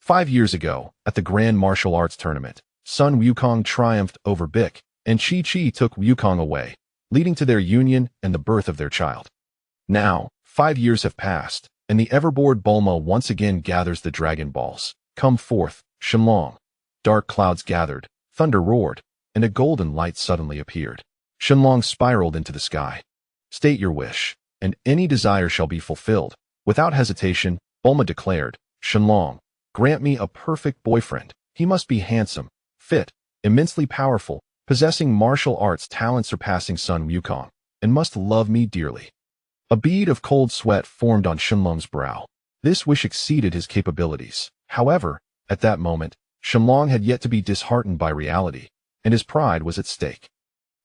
5 years ago, at the Grand Martial Arts Tournament, Sun Wukong triumphed over Bic, and Chi-Chi took Wukong away, leading to their union and the birth of their child. Now, 5 years have passed, and the ever-bored Bulma once again gathers the Dragon Balls. Come forth, Shenron. Dark clouds gathered, thunder roared, and a golden light suddenly appeared. Shenron spiraled into the sky. State your wish, and any desire shall be fulfilled. Without hesitation, Bulma declared, Shenron, grant me a perfect boyfriend. He must be handsome, fit, immensely powerful, possessing martial arts talent surpassing Sun Wukong, and must love me dearly. A bead of cold sweat formed on Shenlong's brow. This wish exceeded his capabilities. However, at that moment, Shenlong had yet to be disheartened by reality, and his pride was at stake.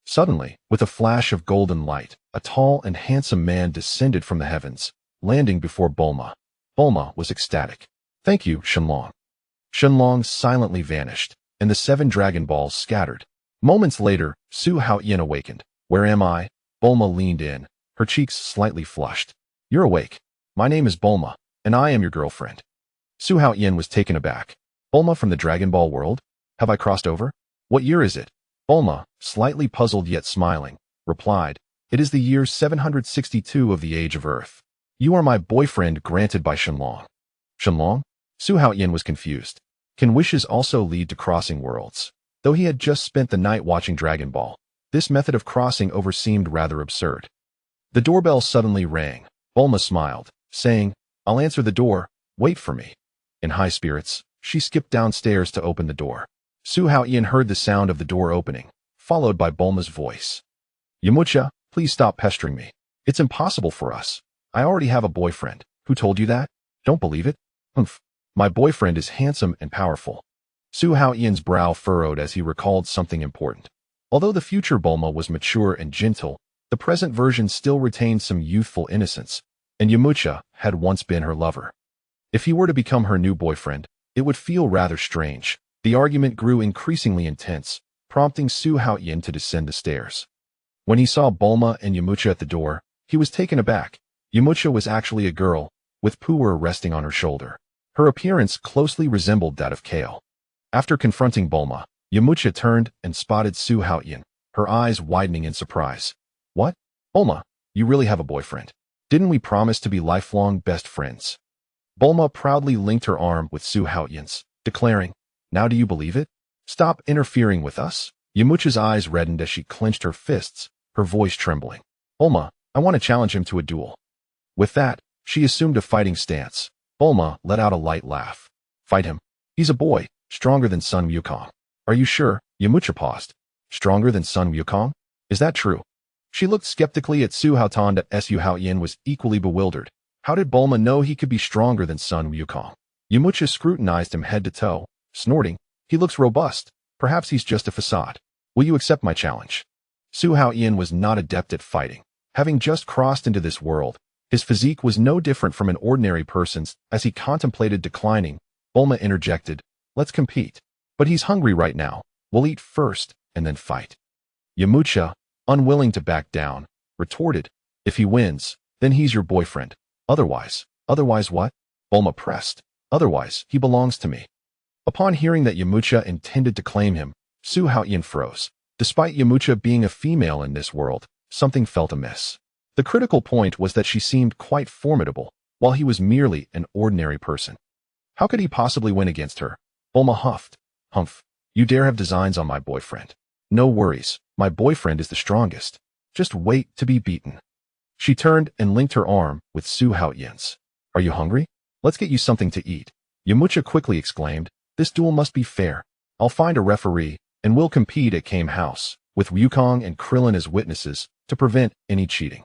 Suddenly, with a flash of golden light, a tall and handsome man descended from the heavens, landing before Bulma. Bulma was ecstatic. Thank you, Shenlong. Shenlong silently vanished, and the 7 Dragon Balls scattered. Moments later, Su Haotian awakened. Where am I? Bulma leaned in, her cheeks slightly flushed. You're awake. My name is Bulma, and I am your girlfriend. Su Haotian was taken aback. Bulma from the Dragon Ball world? Have I crossed over? What year is it? Bulma, slightly puzzled yet smiling, replied, It is the year 762 of the Age of Earth. You are my boyfriend granted by Shenlong. Shenlong? Su Haotian was confused. Can wishes also lead to crossing worlds? Though he had just spent the night watching Dragon Ball, this method of crossing over seemed rather absurd. The doorbell suddenly rang. Bulma smiled, saying, I'll answer the door, wait for me. In high spirits, she skipped downstairs to open the door. Su Haotian heard the sound of the door opening, followed by Bulma's voice. Yamcha, please stop pestering me. It's impossible for us. I already have a boyfriend. Who told you that? Don't believe it? Humph. My boyfriend is handsome and powerful. Su Haotian's brow furrowed as he recalled something important. Although the future Bulma was mature and gentle, the present version still retained some youthful innocence, and Yamcha had once been her lover. If he were to become her new boyfriend, it would feel rather strange. The argument grew increasingly intense, prompting Su Haotian to descend the stairs. When he saw Bulma and Yamcha at the door, he was taken aback. Yamcha was actually a girl, with Puer resting on her shoulder. Her appearance closely resembled that of Kale. After confronting Bulma, Yamcha turned and spotted Su Haotian, her eyes widening in surprise. What? Bulma, you really have a boyfriend. Didn't we promise to be lifelong best friends? Bulma proudly linked her arm with Su Haotian's, declaring, Now do you believe it? Stop interfering with us. Yamcha's eyes reddened as she clenched her fists, her voice trembling. Bulma, I want to challenge him to a duel. With that, she assumed a fighting stance. Bulma let out a light laugh. Fight him. He's a boy, stronger than Sun Wukong. Are you sure? Yamcha paused. Stronger than Sun Wukong? Is that true? She looked skeptically at Su Haotian. Su Haotian was equally bewildered. How did Bulma know he could be stronger than Sun Wukong? Yamcha scrutinized him head to toe, snorting. He looks robust. Perhaps he's just a facade. Will you accept my challenge? Su Haotian was not adept at fighting. Having just crossed into this world, his physique was no different from an ordinary person's. As he contemplated declining, Bulma interjected, Let's compete. But he's hungry right now. We'll eat first, and then fight. Yamcha, unwilling to back down, retorted, If he wins, then he's your boyfriend. Otherwise what? Bulma pressed. Otherwise, he belongs to me. Upon hearing that Yamcha intended to claim him, Su Haotian froze. Despite Yamcha being a female in this world, something felt amiss. The critical point was that she seemed quite formidable, while he was merely an ordinary person. How could he possibly win against her? Bulma huffed. Humph. You dare have designs on my boyfriend. No worries, my boyfriend is the strongest. Just wait to be beaten. She turned and linked her arm with Su Haotian's. Are you hungry? Let's get you something to eat. Yamcha quickly exclaimed, This duel must be fair. I'll find a referee, and we'll compete at Kame House, with Wukong and Krillin as witnesses, to prevent any cheating.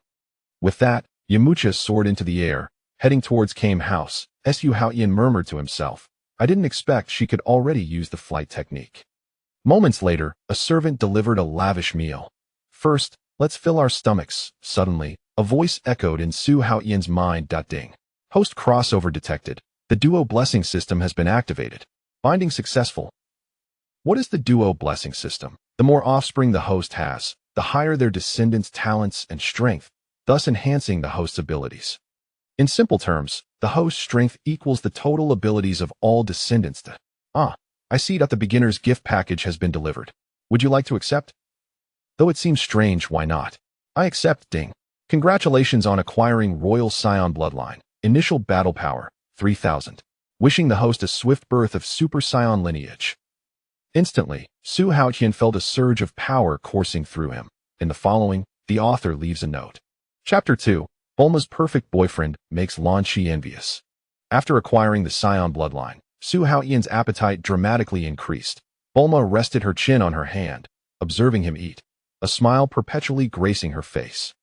With that, Yamcha soared into the air, heading towards Kame House. Su Haotian murmured to himself, I didn't expect she could already use the flight technique. Moments later, a servant delivered a lavish meal. First, let's fill our stomachs. Suddenly, a voice echoed in Su Haotian's mind. Ding. Host crossover detected. The duo blessing system has been activated. Binding successful. What is the duo blessing system? The more offspring the host has, the higher their descendants' talents and strength, thus enhancing the host's abilities. In simple terms, the host's strength equals the total abilities of all descendants to. I see that the beginner's gift package has been delivered. Would you like to accept? Though it seems strange, why not? I accept, ding. Congratulations on acquiring Royal Saiyan bloodline. Initial battle power, 3000. Wishing the host a swift birth of Super Saiyan lineage. Instantly, Su Haotian felt a surge of power coursing through him. In the following, the author leaves a note. Chapter 2. Bulma's perfect boyfriend makes Lan Shi envious. After acquiring the Saiyan bloodline, Su Haotian's appetite dramatically increased. Bulma rested her chin on her hand, observing him eat, a smile perpetually gracing her face.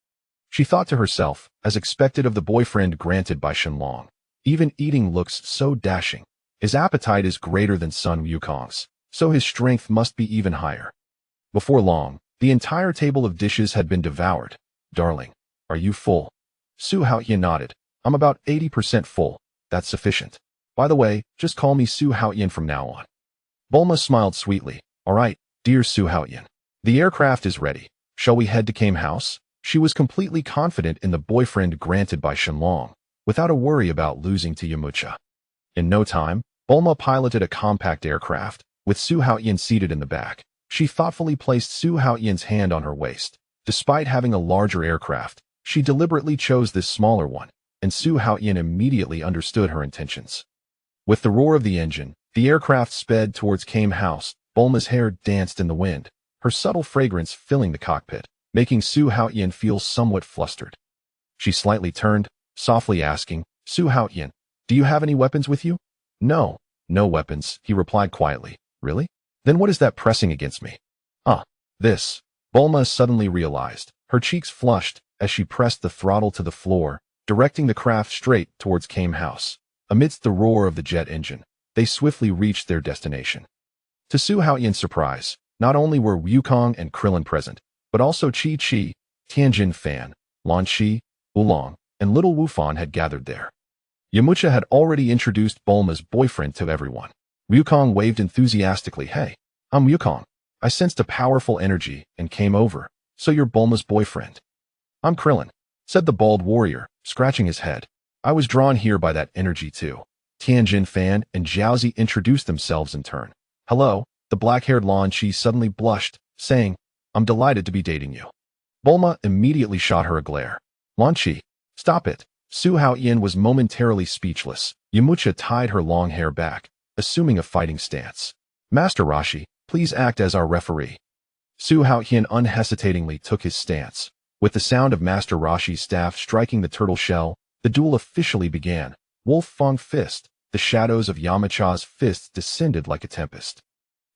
She thought to herself, as expected of the boyfriend granted by Shenron, even eating looks so dashing. His appetite is greater than Sun Wukong's, so his strength must be even higher. Before long, the entire table of dishes had been devoured. Darling, are you full? Su Haotian nodded. I'm about 80% full. That's sufficient. By the way, just call me Su Haotian from now on. Bulma smiled sweetly. All right, dear Su Haotian. The aircraft is ready. Shall we head to Kame House? She was completely confident in the boyfriend granted by Shenron, without a worry about losing to Yamcha. In no time, Bulma piloted a compact aircraft, with Su Haotian seated in the back. She thoughtfully placed Su Haotian's hand on her waist. Despite having a larger aircraft, she deliberately chose this smaller one, and Su Haotian immediately understood her intentions. With the roar of the engine, the aircraft sped towards Kame House. Bulma's hair danced in the wind, her subtle fragrance filling the cockpit, making Su Haotian feel somewhat flustered. She slightly turned, softly asking, Su Haotian, do you have any weapons with you? No, no weapons, he replied quietly. Really? Then what is that pressing against me? This. Bulma suddenly realized. Her cheeks flushed as she pressed the throttle to the floor, directing the craft straight towards Kame House. Amidst the roar of the jet engine, they swiftly reached their destination. To Su Haotian's surprise, not only were Wukong and Krillin present, but also Chi-Chi, Tianjin Fan, Lan Shi, Oolong, and Little Wufan had gathered there. Yamcha had already introduced Bulma's boyfriend to everyone. Wukong waved enthusiastically. Hey, I'm Wukong. I sensed a powerful energy and came over. So you're Bulma's boyfriend. I'm Krillin, said the bald warrior, scratching his head. I was drawn here by that energy too. Tianjin Fan and Jiaozi introduced themselves in turn. Hello, the black-haired Lan Shi suddenly blushed, saying, I'm delighted to be dating you. Bulma immediately shot her a glare. Lan Shi, stop it. Su Haotian was momentarily speechless. Yamcha tied her long hair back, assuming a fighting stance. Master Roshi, please act as our referee. Su Haotian unhesitatingly took his stance. With the sound of Master Roshi's staff striking the turtle shell, the duel officially began. Wolf Fang Fist, the shadows of Yamcha's fists descended like a tempest.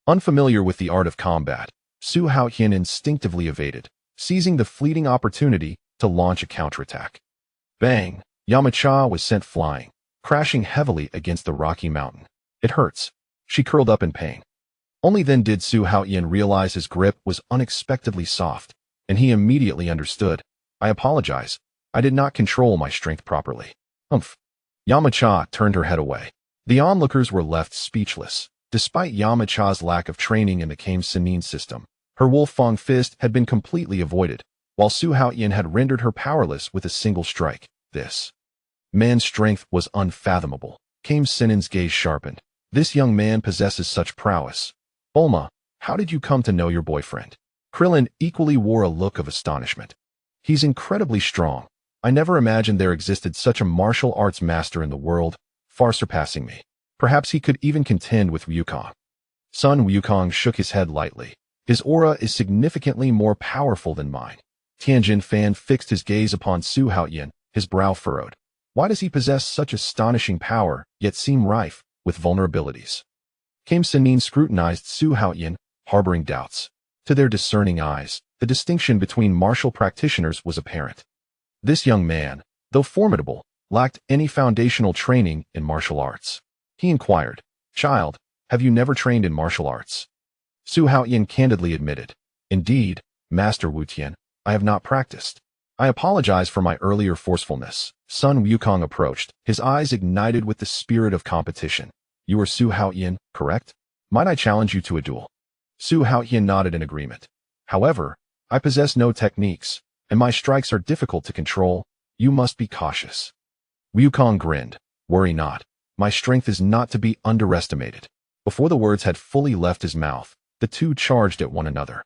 Unfamiliar with the art of combat, Su Haotian instinctively evaded, seizing the fleeting opportunity to launch a counterattack. Bang! Yamcha was sent flying, crashing heavily against the rocky mountain. It hurts. She curled up in pain. Only then did Su Haotian realize his grip was unexpectedly soft, and he immediately understood. I apologize. I did not control my strength properly. Humph. Yamcha turned her head away. The onlookers were left speechless. Despite Yamcha's lack of training in the Kame Sennin system, her Wolf Fang Fist had been completely avoided, while Su Haotian had rendered her powerless with a single strike. This man's strength was unfathomable. Kame Sennin's gaze sharpened. This young man possesses such prowess. Bulma, how did you come to know your boyfriend? Krillin equally wore a look of astonishment. He's incredibly strong. I never imagined there existed such a martial arts master in the world, far surpassing me. Perhaps he could even contend with Wukong. Sun Wukong shook his head lightly. His aura is significantly more powerful than mine. Tianjin Fan fixed his gaze upon Su Haotian, his brow furrowed. Why does he possess such astonishing power, yet seem rife with vulnerabilities? Kame Sennin scrutinized Su Haotian, harboring doubts. To their discerning eyes, the distinction between martial practitioners was apparent. This young man, though formidable, lacked any foundational training in martial arts. He inquired, Child, have you never trained in martial arts? Su Haotian candidly admitted, Indeed, Master Wu Tian, I have not practiced. I apologize for my earlier forcefulness. Sun Wukong approached, his eyes ignited with the spirit of competition. You are Su Haotian, correct? Might I challenge you to a duel? Su Haotian nodded in agreement. However, I possess no techniques, and my strikes are difficult to control. You must be cautious. Wukong grinned. Worry not. My strength is not to be underestimated. Before the words had fully left his mouth, the two charged at one another.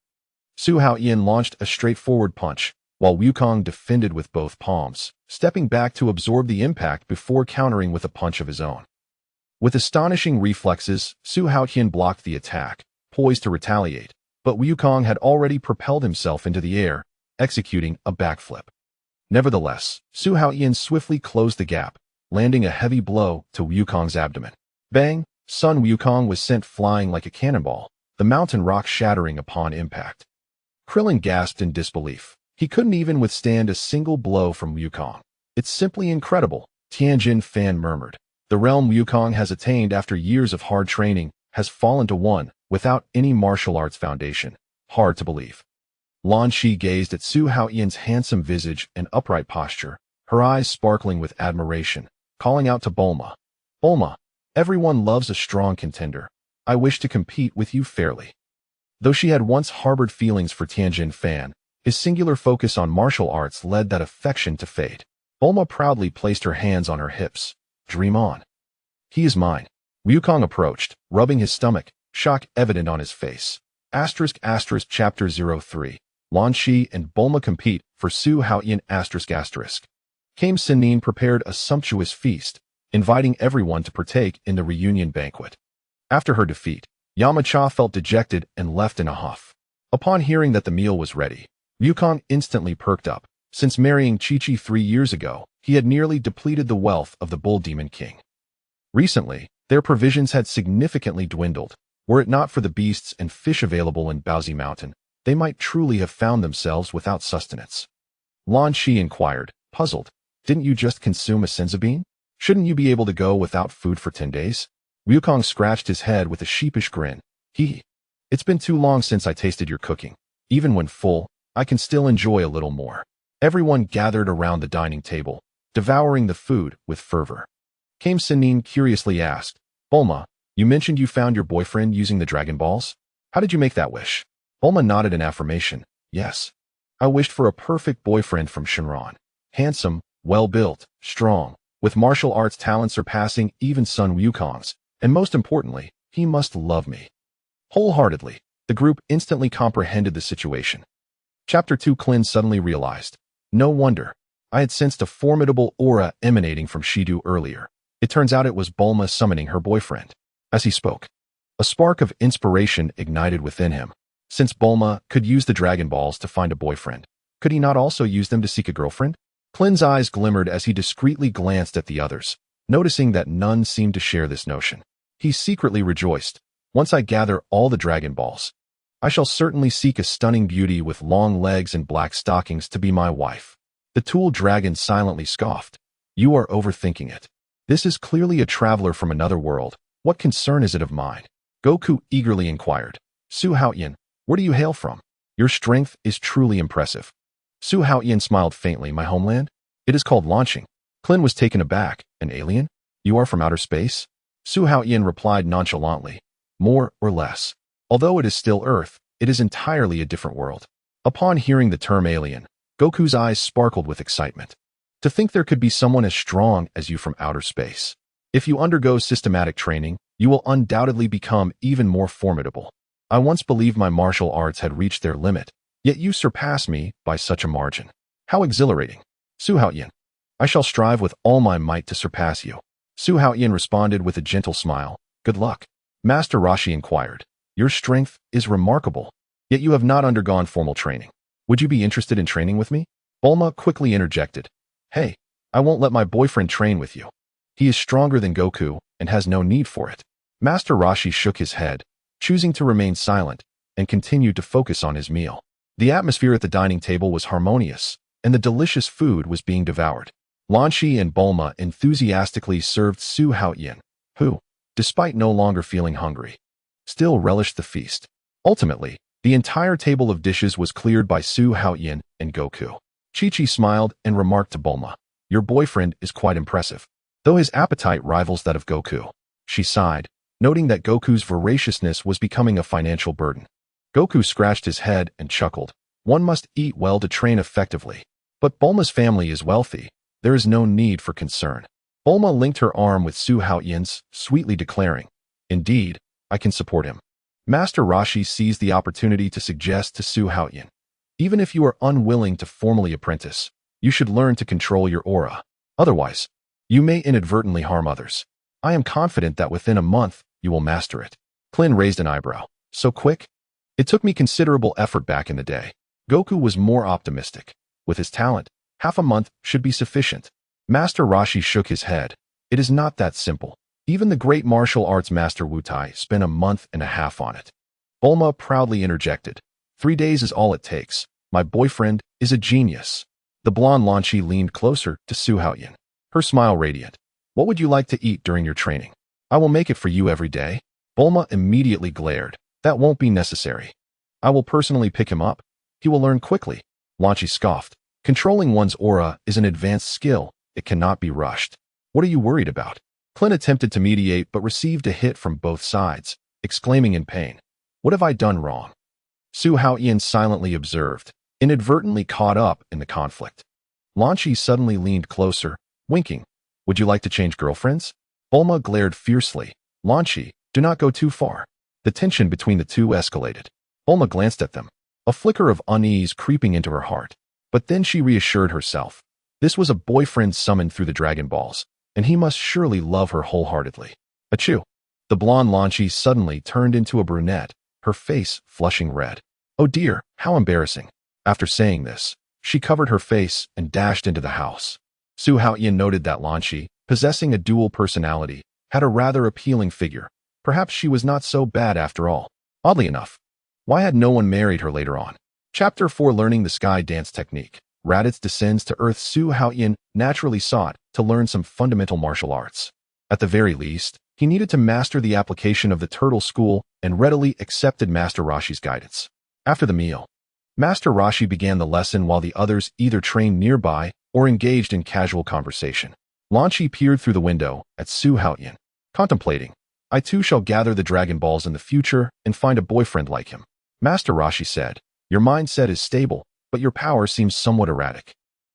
Su Haotian launched a straightforward punch, while Wukong defended with both palms, stepping back to absorb the impact before countering with a punch of his own. With astonishing reflexes, Su Haotian blocked the attack, poised to retaliate, but Wukong had already propelled himself into the air, executing a backflip. Nevertheless, Su Haotian swiftly closed the gap, landing a heavy blow to Wukong's abdomen. Bang! Sun Wukong was sent flying like a cannonball, the mountain rock shattering upon impact. Krillin gasped in disbelief. He couldn't even withstand a single blow from Wukong. It's simply incredible, Tianjin Fan murmured. The realm Wukong has attained after years of hard training has fallen to one, without any martial arts foundation. Hard to believe. Lan Shi gazed at Su Haotian's handsome visage and upright posture, her eyes sparkling with admiration, calling out to Bulma. Bulma, everyone loves a strong contender. I wish to compete with you fairly. Though she had once harbored feelings for Tianjin Fan, his singular focus on martial arts led that affection to fade. Bulma proudly placed her hands on her hips. Dream on. He is mine. Wukong approached, rubbing his stomach, shock evident on his face. *** Chapter 03. Lan Shi and Bulma compete for Su Haotian ***. Kame Sennin prepared a sumptuous feast, inviting everyone to partake in the reunion banquet. After her defeat, Yamcha felt dejected and left in a huff. Upon hearing that the meal was ready, Wukong instantly perked up. Since marrying Chi-Chi 3 years ago, he had nearly depleted the wealth of the Bull Demon King. Recently, their provisions had significantly dwindled. Were it not for the beasts and fish available in Baozi Mountain, they might truly have found themselves without sustenance. Lan Shi inquired, puzzled. Didn't you just consume a senzu bean? Shouldn't you be able to go without food for 10 days? Wukong scratched his head with a sheepish grin. It's been too long since I tasted your cooking. Even when full, I can still enjoy a little more. Everyone gathered around the dining table, devouring the food with fervor. Kame Sennin curiously asked, Bulma, you mentioned you found your boyfriend using the Dragon Balls? How did you make that wish? Bulma nodded in affirmation. Yes. I wished for a perfect boyfriend from Shenron. Handsome, well-built, strong, with martial arts talent surpassing even Sun Wukong's, and most importantly, he must love me. Wholeheartedly, the group instantly comprehended the situation. Chapter 2. Klin suddenly realized. No wonder. I had sensed a formidable aura emanating from Shidu earlier. It turns out it was Bulma summoning her boyfriend. As he spoke, a spark of inspiration ignited within him. Since Bulma could use the Dragon Balls to find a boyfriend, could he not also use them to seek a girlfriend? Klin's eyes glimmered as he discreetly glanced at the others, noticing that none seemed to share this notion. He secretly rejoiced. Once I gather all the Dragon Balls, I shall certainly seek a stunning beauty with long legs and black stockings to be my wife. The Tool Dragon silently scoffed. You are overthinking it. This is clearly a traveler from another world. What concern is it of mine? Goku eagerly inquired. Su Haotian, where do you hail from? Your strength is truly impressive. Su Haotian smiled faintly. My homeland? It is called launching. Klin was taken aback. An alien? You are from outer space? Su Haotian replied nonchalantly. More or less. Although it is still Earth, it is entirely a different world. Upon hearing the term alien, Goku's eyes sparkled with excitement. To think there could be someone as strong as you from outer space. If you undergo systematic training, you will undoubtedly become even more formidable. I once believed my martial arts had reached their limit, yet you surpass me by such a margin. How exhilarating. Su Haotian, I shall strive with all my might to surpass you. Su Haotian responded with a gentle smile. Good luck. Master Roshi inquired. Your strength is remarkable, yet you have not undergone formal training. Would you be interested in training with me? Bulma quickly interjected. Hey, I won't let my boyfriend train with you. He is stronger than Goku and has no need for it. Master Roshi shook his head, choosing to remain silent, and continued to focus on his meal. The atmosphere at the dining table was harmonious, and the delicious food was being devoured. Lan Shi and Bulma enthusiastically served Su Haotian, who, despite no longer feeling hungry, still relished the feast. Ultimately, the entire table of dishes was cleared by Su Haotian and Goku. Chi-Chi smiled and remarked to Bulma, your boyfriend is quite impressive, though his appetite rivals that of Goku. She sighed, noting that Goku's voraciousness was becoming a financial burden. Goku scratched his head and chuckled. One must eat well to train effectively. But Bulma's family is wealthy. There is no need for concern. Bulma linked her arm with Su Haotian's, sweetly declaring, "Indeed, I can support him." Master Roshi seized the opportunity to suggest to Su Haotian, "Even if you are unwilling to formally apprentice, you should learn to control your aura. Otherwise, you may inadvertently harm others. I am confident that within a month, you will master it." Klin raised an eyebrow. "So quick?" "It took me considerable effort back in the day." Goku was more optimistic. With his talent, half a month should be sufficient. Master Roshi shook his head. "It is not that simple. Even the great martial arts master Wu Tai spent a month and a half on it." Bulma proudly interjected, "3 days is all it takes. My boyfriend is a genius." The blonde Lan Shi leaned closer to Su Haotian, her smile radiant. "What would you like to eat during your training? I will make it for you every day." Bulma immediately glared. "That won't be necessary. I will personally pick him up. He will learn quickly." Lan Shi scoffed. "Controlling one's aura is an advanced skill. It cannot be rushed." "What are you worried about?" Klin attempted to mediate but received a hit from both sides, exclaiming in pain, "What have I done wrong?" Su Haotian silently observed, inadvertently caught up in the conflict. Lan Shi suddenly leaned closer, winking. "Would you like to change girlfriends?" Bulma glared fiercely. "Lan Shi, do not go too far." The tension between the two escalated. Bulma glanced at them, a flicker of unease creeping into her heart. But then she reassured herself. This was a boyfriend summoned through the Dragon Balls, and he must surely love her wholeheartedly. Achoo! The blonde Lan Shi suddenly turned into a brunette, her face flushing red. "Oh dear, how embarrassing." After saying this, she covered her face and dashed into the house. Su Haotian noted that Lan Shi, possessing a dual personality, had a rather appealing figure. Perhaps she was not so bad after all. Oddly enough, why had no one married her later on? Chapter 4, Learning the Sky Dance Technique. Raditz descends to Earth. Su Haotian naturally sought to learn some fundamental martial arts. At the very least, he needed to master the application of the Turtle School and readily accepted Master Roshi's guidance. After the meal, Master Roshi began the lesson while the others either trained nearby or engaged in casual conversation. Lan Shi peered through the window at Su Haotian, contemplating, "I too shall gather the Dragon Balls in the future and find a boyfriend like him." Master Roshi said, "Your mindset is stable, but your power seems somewhat erratic.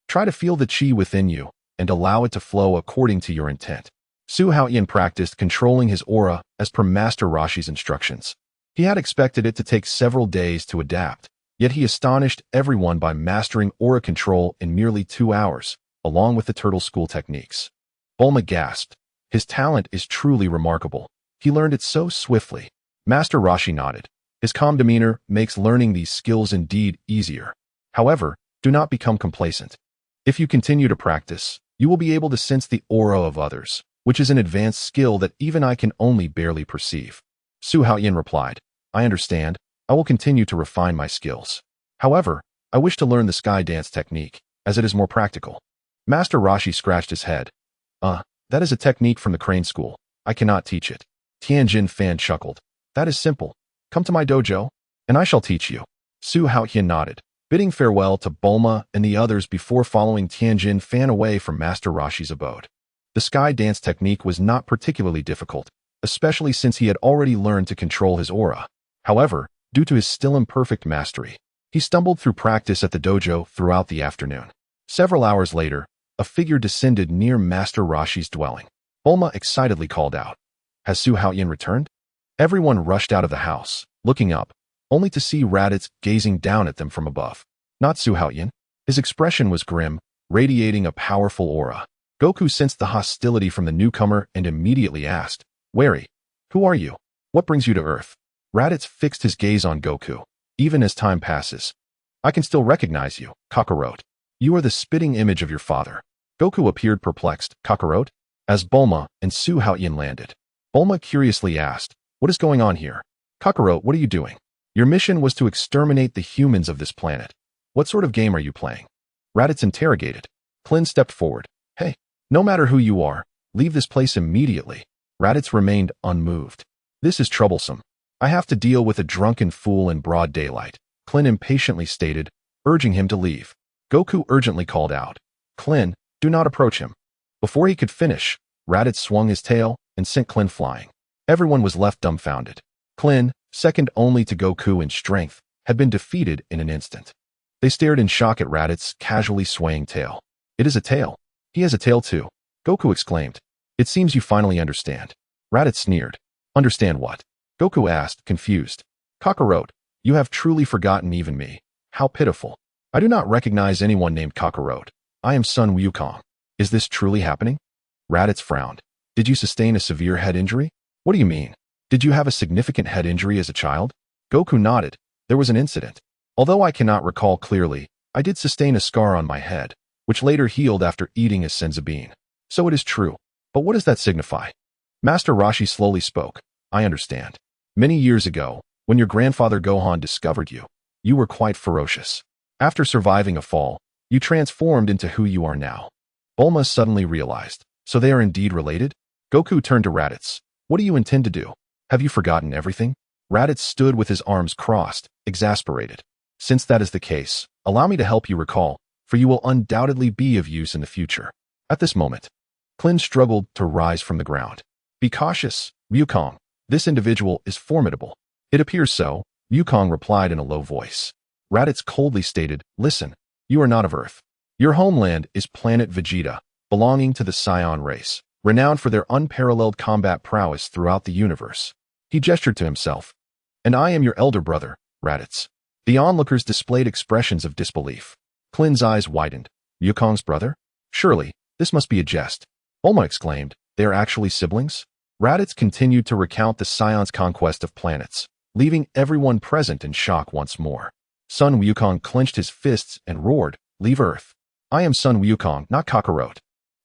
Try to feel the chi within you and allow it to flow according to your intent." Su Haotian practiced controlling his aura as per Master Roshi's instructions. He had expected it to take several days to adapt, yet he astonished everyone by mastering aura control in merely 2 hours, along with the Turtle School techniques. Bulma gasped. "His talent is truly remarkable. He learned it so swiftly." Master Roshi nodded. "His calm demeanor makes learning these skills indeed easier. However, do not become complacent. If you continue to practice, you will be able to sense the aura of others, which is an advanced skill that even I can only barely perceive." Su Haotian replied, "I understand. I will continue to refine my skills. However, I wish to learn the sky dance technique, as it is more practical." Master Roshi scratched his head. That is a technique from the Crane School. I cannot teach it." Tianjin Fan chuckled. "That is simple. Come to my dojo, and I shall teach you." Su Haotian nodded, bidding farewell to Bulma and the others before following Tianjin Fan away from Master Roshi's abode. The sky dance technique was not particularly difficult, especially since he had already learned to control his aura. However, due to his still imperfect mastery, he stumbled through practice at the dojo throughout the afternoon. Several hours later, a figure descended near Master Roshi's dwelling. Bulma excitedly called out, "Has Su Haotian returned?" Everyone rushed out of the house, looking up, only to see Raditz gazing down at them from above. Not Su Haotian. His expression was grim, radiating a powerful aura. Goku sensed the hostility from the newcomer and immediately asked, "Wary, who are you? What brings you to Earth?" Raditz fixed his gaze on Goku. "Even as time passes, I can still recognize you, Kakarot. You are the spitting image of your father." Goku appeared perplexed. "Kakarot?" As Bulma and Su Haotian landed, Bulma curiously asked, "What is going on here?" "Kakarot, what are you doing?" "Your mission was to exterminate the humans of this planet. What sort of game are you playing?" Raditz interrogated. Klin stepped forward. "Hey, no matter who you are, leave this place immediately." Raditz remained unmoved. "This is troublesome. I have to deal with a drunken fool in broad daylight," Klin impatiently stated, urging him to leave. Goku urgently called out, "Klin, do not approach him." Before he could finish, Raditz swung his tail and sent Klin flying. Everyone was left dumbfounded. Klin, second only to Goku in strength, had been defeated in an instant. They stared in shock at Raditz's casually swaying tail. "It is a tail. He has a tail too." Goku exclaimed. It seems you finally understand. Raditz sneered. Understand what? Goku asked, confused. Kakarot, you have truly forgotten even me. How pitiful. I do not recognize anyone named Kakarot. I am Sun Wukong. Is this truly happening? Raditz frowned. Did you sustain a severe head injury? What do you mean? Did you have a significant head injury as a child? Goku nodded. There was an incident. Although I cannot recall clearly, I did sustain a scar on my head, which later healed after eating a senzu bean. So it is true. But what does that signify? Master Roshi slowly spoke. I understand. Many years ago, when your grandfather Gohan discovered you, you were quite ferocious. After surviving a fall, you transformed into who you are now. Bulma suddenly realized. So they are indeed related? Goku turned to Raditz. What do you intend to do? Have you forgotten everything? Raditz stood with his arms crossed, exasperated. Since that is the case, allow me to help you recall, for you will undoubtedly be of use in the future. At this moment, Klin struggled to rise from the ground. Be cautious, Wukong. This individual is formidable. It appears so, Wukong replied in a low voice. Raditz coldly stated, listen, you are not of Earth. Your homeland is planet Vegeta, belonging to the Saiyan race, renowned for their unparalleled combat prowess throughout the universe. He gestured to himself. And I am your elder brother, Raditz. The onlookers displayed expressions of disbelief. Klin's eyes widened. Wukong's brother? Surely, this must be a jest. Bulma exclaimed, they are actually siblings? Raditz continued to recount the Saiyans' conquest of planets, leaving everyone present in shock once more. Sun Wukong clenched his fists and roared, leave Earth. I am Sun Wukong, not Kakarot.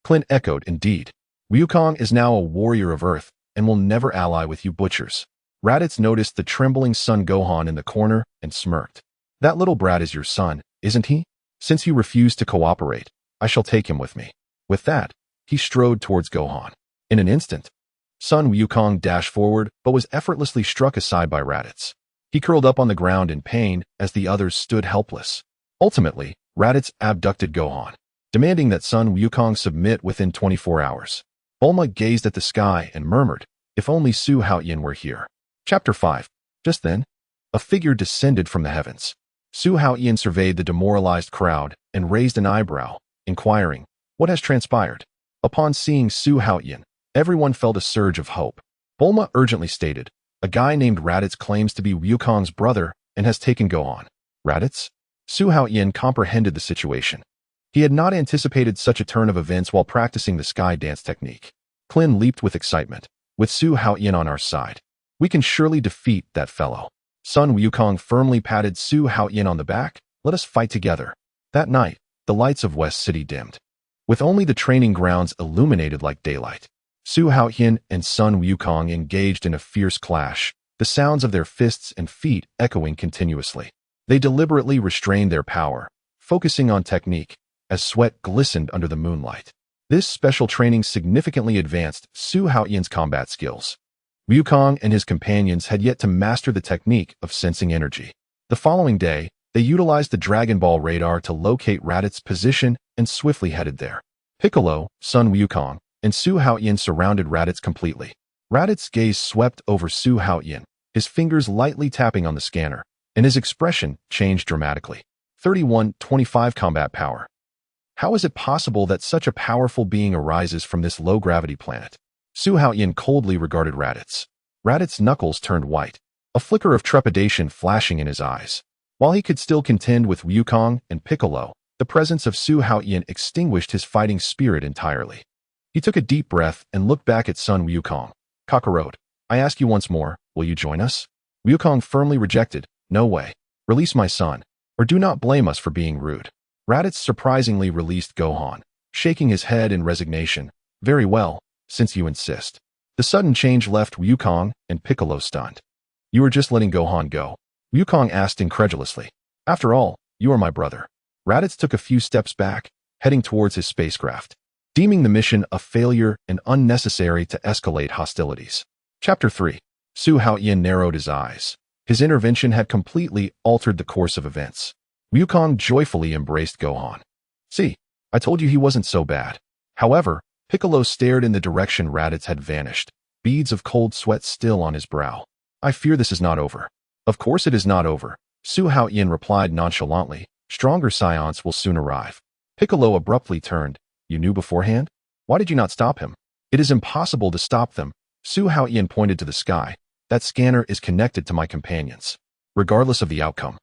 Klin echoed, indeed. Wukong is now a warrior of Earth and will never ally with you butchers. Raditz noticed the trembling Son Gohan in the corner and smirked. That little brat is your son, isn't he? Since you refuse to cooperate, I shall take him with me. With that, he strode towards Gohan. In an instant, Sun Wukong dashed forward but was effortlessly struck aside by Raditz. He curled up on the ground in pain as the others stood helpless. Ultimately, Raditz abducted Gohan, demanding that Sun Wukong submit within 24 hours. Bulma gazed at the sky and murmured, if only Su Haotian were here. Chapter 5. Just then, a figure descended from the heavens. Su Haotian surveyed the demoralized crowd and raised an eyebrow, inquiring, what has transpired? Upon seeing Su Haotian, everyone felt a surge of hope. Bulma urgently stated, a guy named Raditz claims to be Wukong's brother and has taken Gohan. Raditz? Su Haotian comprehended the situation. He had not anticipated such a turn of events while practicing the sky dance technique. Klin leaped with excitement. With Su Haotian on our side, we can surely defeat that fellow. Sun Wukong firmly patted Su Haotian on the back. Let us fight together. That night, the lights of West City dimmed, with only the training grounds illuminated like daylight. Su Haotian and Sun Wukong engaged in a fierce clash, the sounds of their fists and feet echoing continuously. They deliberately restrained their power, focusing on technique, as sweat glistened under the moonlight. This special training significantly advanced Su Haotian's combat skills. Wukong and his companions had yet to master the technique of sensing energy. The following day, they utilized the Dragon Ball radar to locate Raditz's position and swiftly headed there. Piccolo, Sun Wukong, and Su Haotian surrounded Raditz completely. Raditz's gaze swept over Su Haotian, his fingers lightly tapping on the scanner, and his expression changed dramatically. 31-25 combat power. How is it possible that such a powerful being arises from this low-gravity planet? Su Haotian coldly regarded Raditz. Raditz's knuckles turned white, a flicker of trepidation flashing in his eyes. While he could still contend with Wukong and Piccolo, the presence of Su Haotian extinguished his fighting spirit entirely. He took a deep breath and looked back at Sun Wukong. Kakarot, I ask you once more, will you join us? Wukong firmly rejected. No way. Release my son, or do not blame us for being rude. Raditz surprisingly released Gohan, shaking his head in resignation. Very well, since you insist. The sudden change left Wukong and Piccolo stunned. You are just letting Gohan go? Wukong asked incredulously. After all, you are my brother. Raditz took a few steps back, heading towards his spacecraft, deeming the mission a failure and unnecessary to escalate hostilities. Chapter 3. Su Haotian narrowed his eyes. His intervention had completely altered the course of events. Wukong joyfully embraced Gohan. See, I told you he wasn't so bad. However, Piccolo stared in the direction Raditz had vanished, beads of cold sweat still on his brow. I fear this is not over. Of course it is not over, Su Haotian replied nonchalantly. Stronger Saiyans will soon arrive. Piccolo abruptly turned. You knew beforehand? Why did you not stop him? It is impossible to stop them. Su Haotian pointed to the sky. That scanner is connected to my companions. Regardless of the outcome,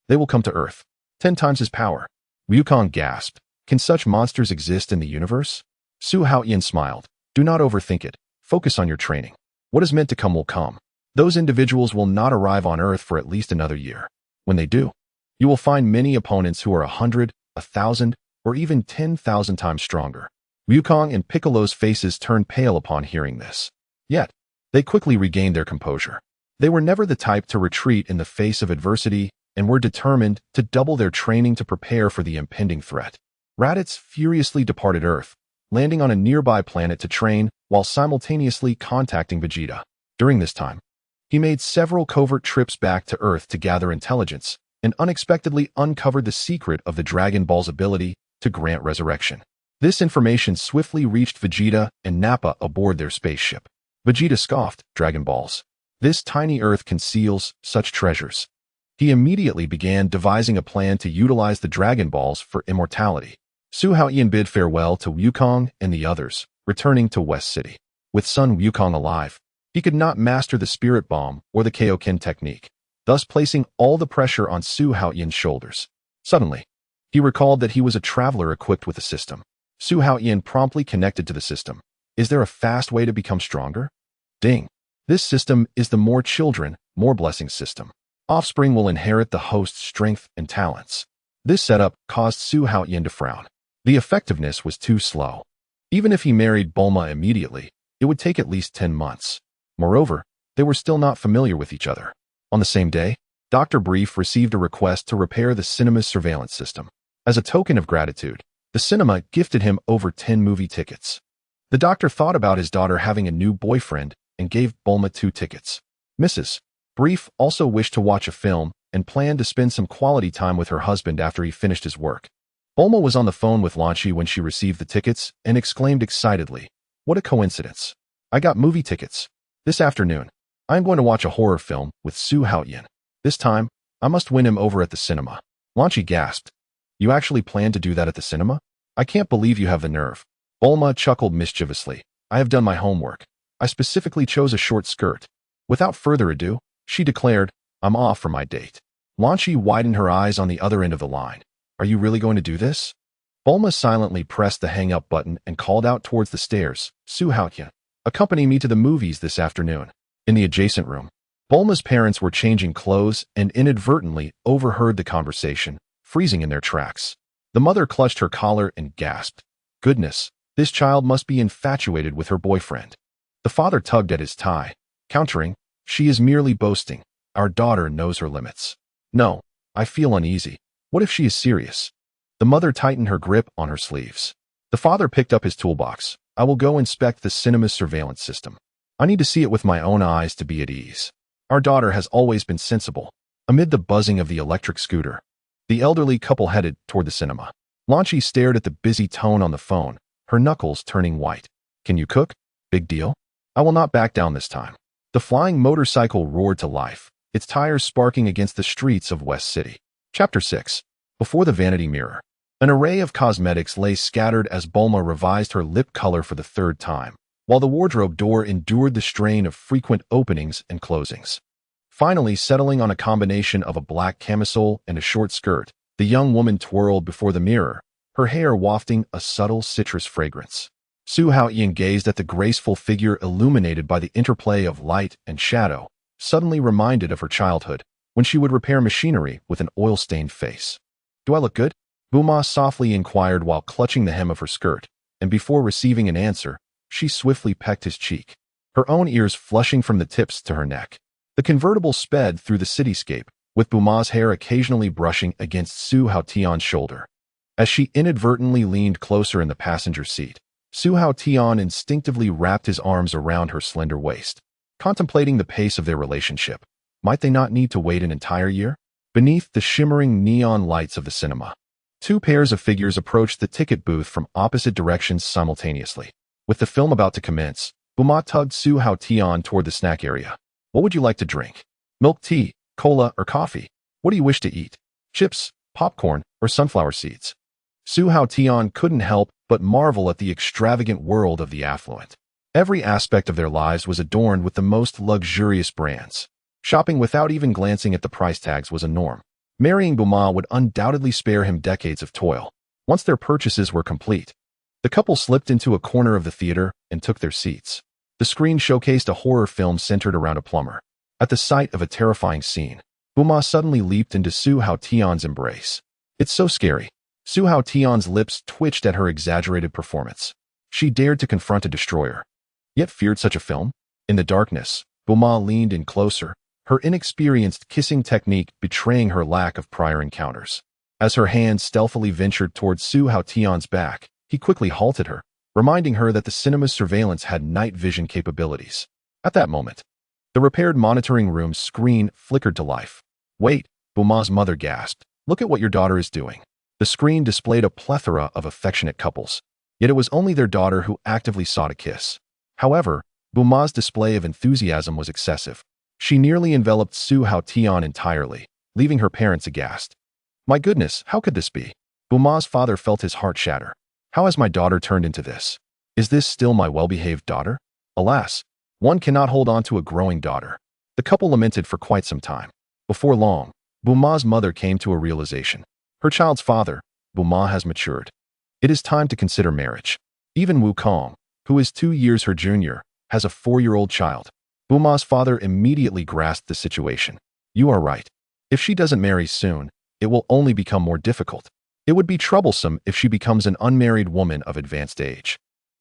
they will come to Earth. 10 times his power. Wukong gasped. Can such monsters exist in the universe? Su Haotian smiled. Do not overthink it. Focus on your training. What is meant to come will come. Those individuals will not arrive on Earth for at least another year. When they do, you will find many opponents who are 100, 1,000, or even 10,000 times stronger. Wukong and Piccolo's faces turned pale upon hearing this. Yet, they quickly regained their composure. They were never the type to retreat in the face of adversity and were determined to double their training to prepare for the impending threat. Raditz furiously departed Earth, landing on a nearby planet to train while simultaneously contacting Vegeta. During this time, he made several covert trips back to Earth to gather intelligence and unexpectedly uncovered the secret of the Dragon Ball's ability to grant resurrection. This information swiftly reached Vegeta and Nappa aboard their spaceship. Vegeta scoffed, Dragon Balls. This tiny Earth conceals such treasures. He immediately began devising a plan to utilize the Dragon Balls for immortality. Su Haotian bid farewell to Wukong and the others, returning to West City. With son Wukong alive, he could not master the Spirit Bomb or the Kaioken technique, thus placing all the pressure on Su Haotian's shoulders. Suddenly, he recalled that he was a traveler equipped with a system. Su Haotian promptly connected to the system. Is there a fast way to become stronger? Ding. This system is the more children, more blessings system. Offspring will inherit the host's strength and talents. This setup caused Su Haotian to frown. The effectiveness was too slow. Even if he married Bulma immediately, it would take at least 10 months. Moreover, they were still not familiar with each other. On the same day, Dr. Brief received a request to repair the cinema's surveillance system. As a token of gratitude, the cinema gifted him over 10 movie tickets. The doctor thought about his daughter having a new boyfriend and gave Bulma 2 tickets. Mrs. Brief also wished to watch a film and planned to spend some quality time with her husband after he finished his work. Bulma was on the phone with Lanchi when she received the tickets and exclaimed excitedly, "What a coincidence. I got movie tickets. This afternoon, I am going to watch a horror film with Su Haotian. This time, I must win him over at the cinema." Lanchi gasped. "You actually plan to do that at the cinema? I can't believe you have the nerve." Bulma chuckled mischievously. "I have done my homework. I specifically chose a short skirt." Without further ado, she declared, "I'm off for my date." Lanchi widened her eyes on the other end of the line. "Are you really going to do this?" Bulma silently pressed the hang-up button and called out towards the stairs, "Su Haotian, accompany me to the movies this afternoon." In the adjacent room, Bulma's parents were changing clothes and inadvertently overheard the conversation, freezing in their tracks. The mother clutched her collar and gasped, "Goodness, this child must be infatuated with her boyfriend." The father tugged at his tie, countering, "She is merely boasting. Our daughter knows her limits." "No, I feel uneasy. What if she is serious?" The mother tightened her grip on her sleeves. The father picked up his toolbox. "I will go inspect the cinema's surveillance system. I need to see it with my own eyes to be at ease. Our daughter has always been sensible." Amid the buzzing of the electric scooter, the elderly couple headed toward the cinema. Lanchi stared at the busy tone on the phone, her knuckles turning white. "Can you cook? Big deal. I will not back down this time." The flying motorcycle roared to life, its tires sparking against the streets of West City. Chapter 6. Before the vanity mirror. An array of cosmetics lay scattered as Bulma revised her lip color for the 3rd time, while the wardrobe door endured the strain of frequent openings and closings. Finally settling on a combination of a black camisole and a short skirt, the young woman twirled before the mirror, her hair wafting a subtle citrus fragrance. Su Haotian gazed at the graceful figure illuminated by the interplay of light and shadow, suddenly reminded of her childhood, when she would repair machinery with an oil-stained face. "Do I look good?" Bulma softly inquired while clutching the hem of her skirt, and before receiving an answer, she swiftly pecked his cheek, her own ears flushing from the tips to her neck. The convertible sped through the cityscape, with Bulma's hair occasionally brushing against Su Haotian's shoulder. As she inadvertently leaned closer in the passenger seat, Su Haotian instinctively wrapped his arms around her slender waist. Contemplating the pace of their relationship, might they not need to wait an entire year? Beneath the shimmering neon lights of the cinema, 2 pairs of figures approached the ticket booth from opposite directions simultaneously. With the film about to commence, Bulma tugged Su Haotian toward the snack area. "What would you like to drink? Milk tea, cola, or coffee? What do you wish to eat? Chips, popcorn, or sunflower seeds?" Su Haotian couldn't help but marvel at the extravagant world of the affluent. Every aspect of their lives was adorned with the most luxurious brands. Shopping without even glancing at the price tags was a norm. Marrying Bulma would undoubtedly spare him decades of toil. Once their purchases were complete, the couple slipped into a corner of the theater and took their seats. The screen showcased a horror film centered around a plumber. At the sight of a terrifying scene, Bulma suddenly leaped into Su Haotian's embrace. It's so scary. Su Haotian's lips twitched at her exaggerated performance. She dared to confront a destroyer, yet feared such a film. In the darkness, Bulma leaned in closer, her inexperienced kissing technique betraying her lack of prior encounters. As her hand stealthily ventured towards Su Haotian's back, he quickly halted her, reminding her that the cinema's surveillance had night vision capabilities. At that moment, the repaired monitoring room's screen flickered to life. Wait, Bulma's mother gasped. Look at what your daughter is doing. The screen displayed a plethora of affectionate couples, yet it was only their daughter who actively sought a kiss. However, Bulma's display of enthusiasm was excessive. She nearly enveloped Su Haotian entirely, leaving her parents aghast. My goodness, how could this be? Bulma's father felt his heart shatter. How has my daughter turned into this? Is this still my well-behaved daughter? Alas, one cannot hold on to a growing daughter. The couple lamented for quite some time. Before long, Bulma's mother came to a realization. Her child's father, Bulma, has matured. It is time to consider marriage. Even Wukong, who is 2 years her junior, has a 4-year-old child. Bulma's father immediately grasped the situation. You are right. If she doesn't marry soon, it will only become more difficult. It would be troublesome if she becomes an unmarried woman of advanced age.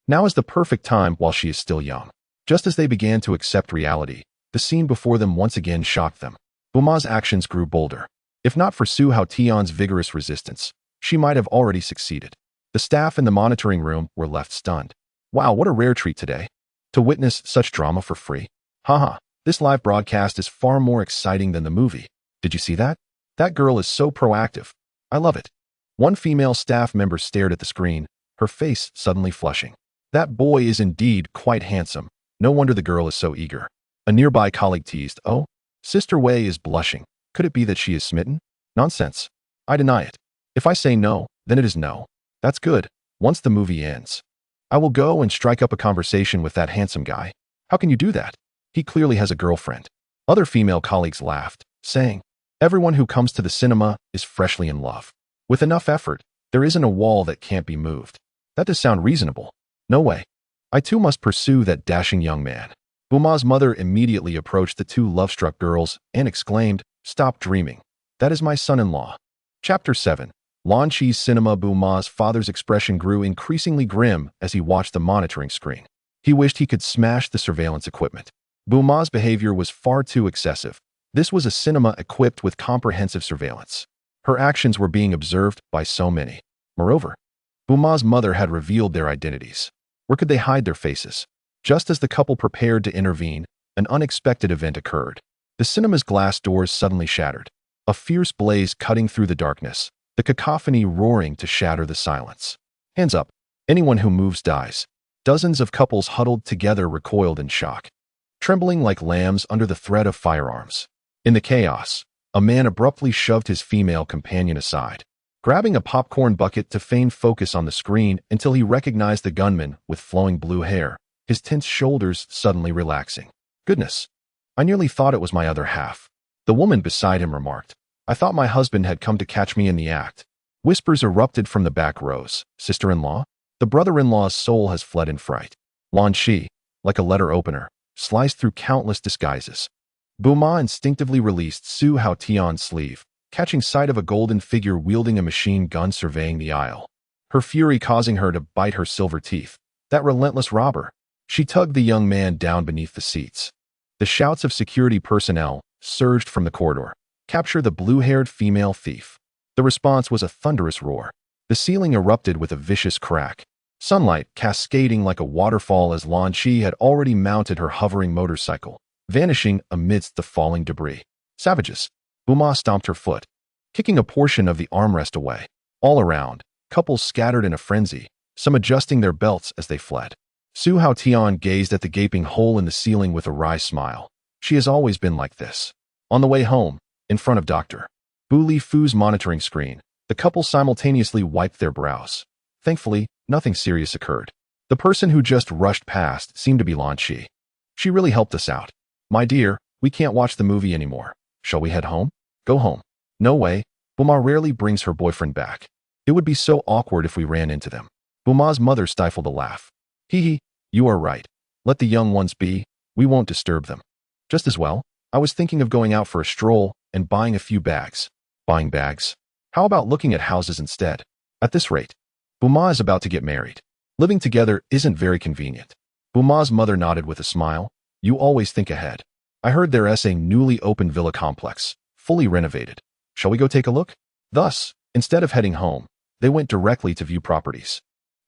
Now is the perfect time while she is still young. Just as they began to accept reality, the scene before them once again shocked them. Bulma's actions grew bolder. If not for Su Haotian's vigorous resistance, she might have already succeeded. The staff in the monitoring room were left stunned. Wow, what a rare treat today. To witness such drama for free. Haha, this live broadcast is far more exciting than the movie. Did you see that? That girl is so proactive. I love it. One female staff member stared at the screen, her face suddenly flushing. That boy is indeed quite handsome. No wonder the girl is so eager. A nearby colleague teased, oh, Sister Wei is blushing. Could it be that she is smitten? Nonsense. I deny it. If I say no, then it is no. That's good. Once the movie ends, I will go and strike up a conversation with that handsome guy. How can you do that? He clearly has a girlfriend. Other female colleagues laughed, saying, everyone who comes to the cinema is freshly in love. With enough effort, there isn't a wall that can't be moved. That does sound reasonable. No way. I too must pursue that dashing young man. Bulma's mother immediately approached the two love-struck girls and exclaimed, stop dreaming. That is my son-in-law. Chapter 7. Lan Chi's cinema. Bulma's father's expression grew increasingly grim as he watched the monitoring screen. He wished he could smash the surveillance equipment. Bulma's behavior was far too excessive. This was a cinema equipped with comprehensive surveillance. Her actions were being observed by so many. Moreover, Bulma's mother had revealed their identities. Where could they hide their faces? Just as the couple prepared to intervene, an unexpected event occurred. The cinema's glass doors suddenly shattered. A fierce blaze cutting through the darkness, the cacophony roaring to shatter the silence. Hands up. Anyone who moves dies. Dozens of couples huddled together recoiled in shock, trembling like lambs under the threat of firearms. In the chaos, a man abruptly shoved his female companion aside, grabbing a popcorn bucket to feign focus on the screen until he recognized the gunman with flowing blue hair, his tense shoulders suddenly relaxing. Goodness, I nearly thought it was my other half. The woman beside him remarked. I thought my husband had come to catch me in the act. Whispers erupted from the back rows. Sister-in-law? The brother-in-law's soul has fled in fright. Lan Chi, like a letter opener, sliced through countless disguises. Bulma instinctively released Su Haotian's sleeve, catching sight of a golden figure wielding a machine gun surveying the aisle, her fury causing her to bite her silver teeth. That relentless robber. She tugged the young man down beneath the seats. The shouts of security personnel surged from the corridor. Capture the blue-haired female thief. The response was a thunderous roar. The ceiling erupted with a vicious crack, sunlight cascading like a waterfall as Lan Chi had already mounted her hovering motorcycle, vanishing amidst the falling debris. Savages. Bulma stomped her foot, kicking a portion of the armrest away. All around, couples scattered in a frenzy, some adjusting their belts as they fled. Su Haotian gazed at the gaping hole in the ceiling with a wry smile. She has always been like this. On the way home, in front of Dr. Bu Li Fu's monitoring screen, The couple simultaneously wiped their brows. Thankfully, nothing serious occurred. The person who just rushed past seemed to be Lan Chi. She really helped us out. My dear, we can't watch the movie anymore. Shall we head home? Go home. No way. Bulma rarely brings her boyfriend back. It would be so awkward if we ran into them. Bulma's mother stifled a laugh. Hee hee, you are right. Let the young ones be. We won't disturb them. Just as well, I was thinking of going out for a stroll and buying a few bags. Buying bags? How about looking at houses instead? At this rate, Bulma is about to get married. Living together isn't very convenient. Bulma's mother nodded with a smile. You always think ahead. I heard there's a newly opened villa complex, fully renovated. Shall we go take a look? Thus, instead of heading home, they went directly to view properties.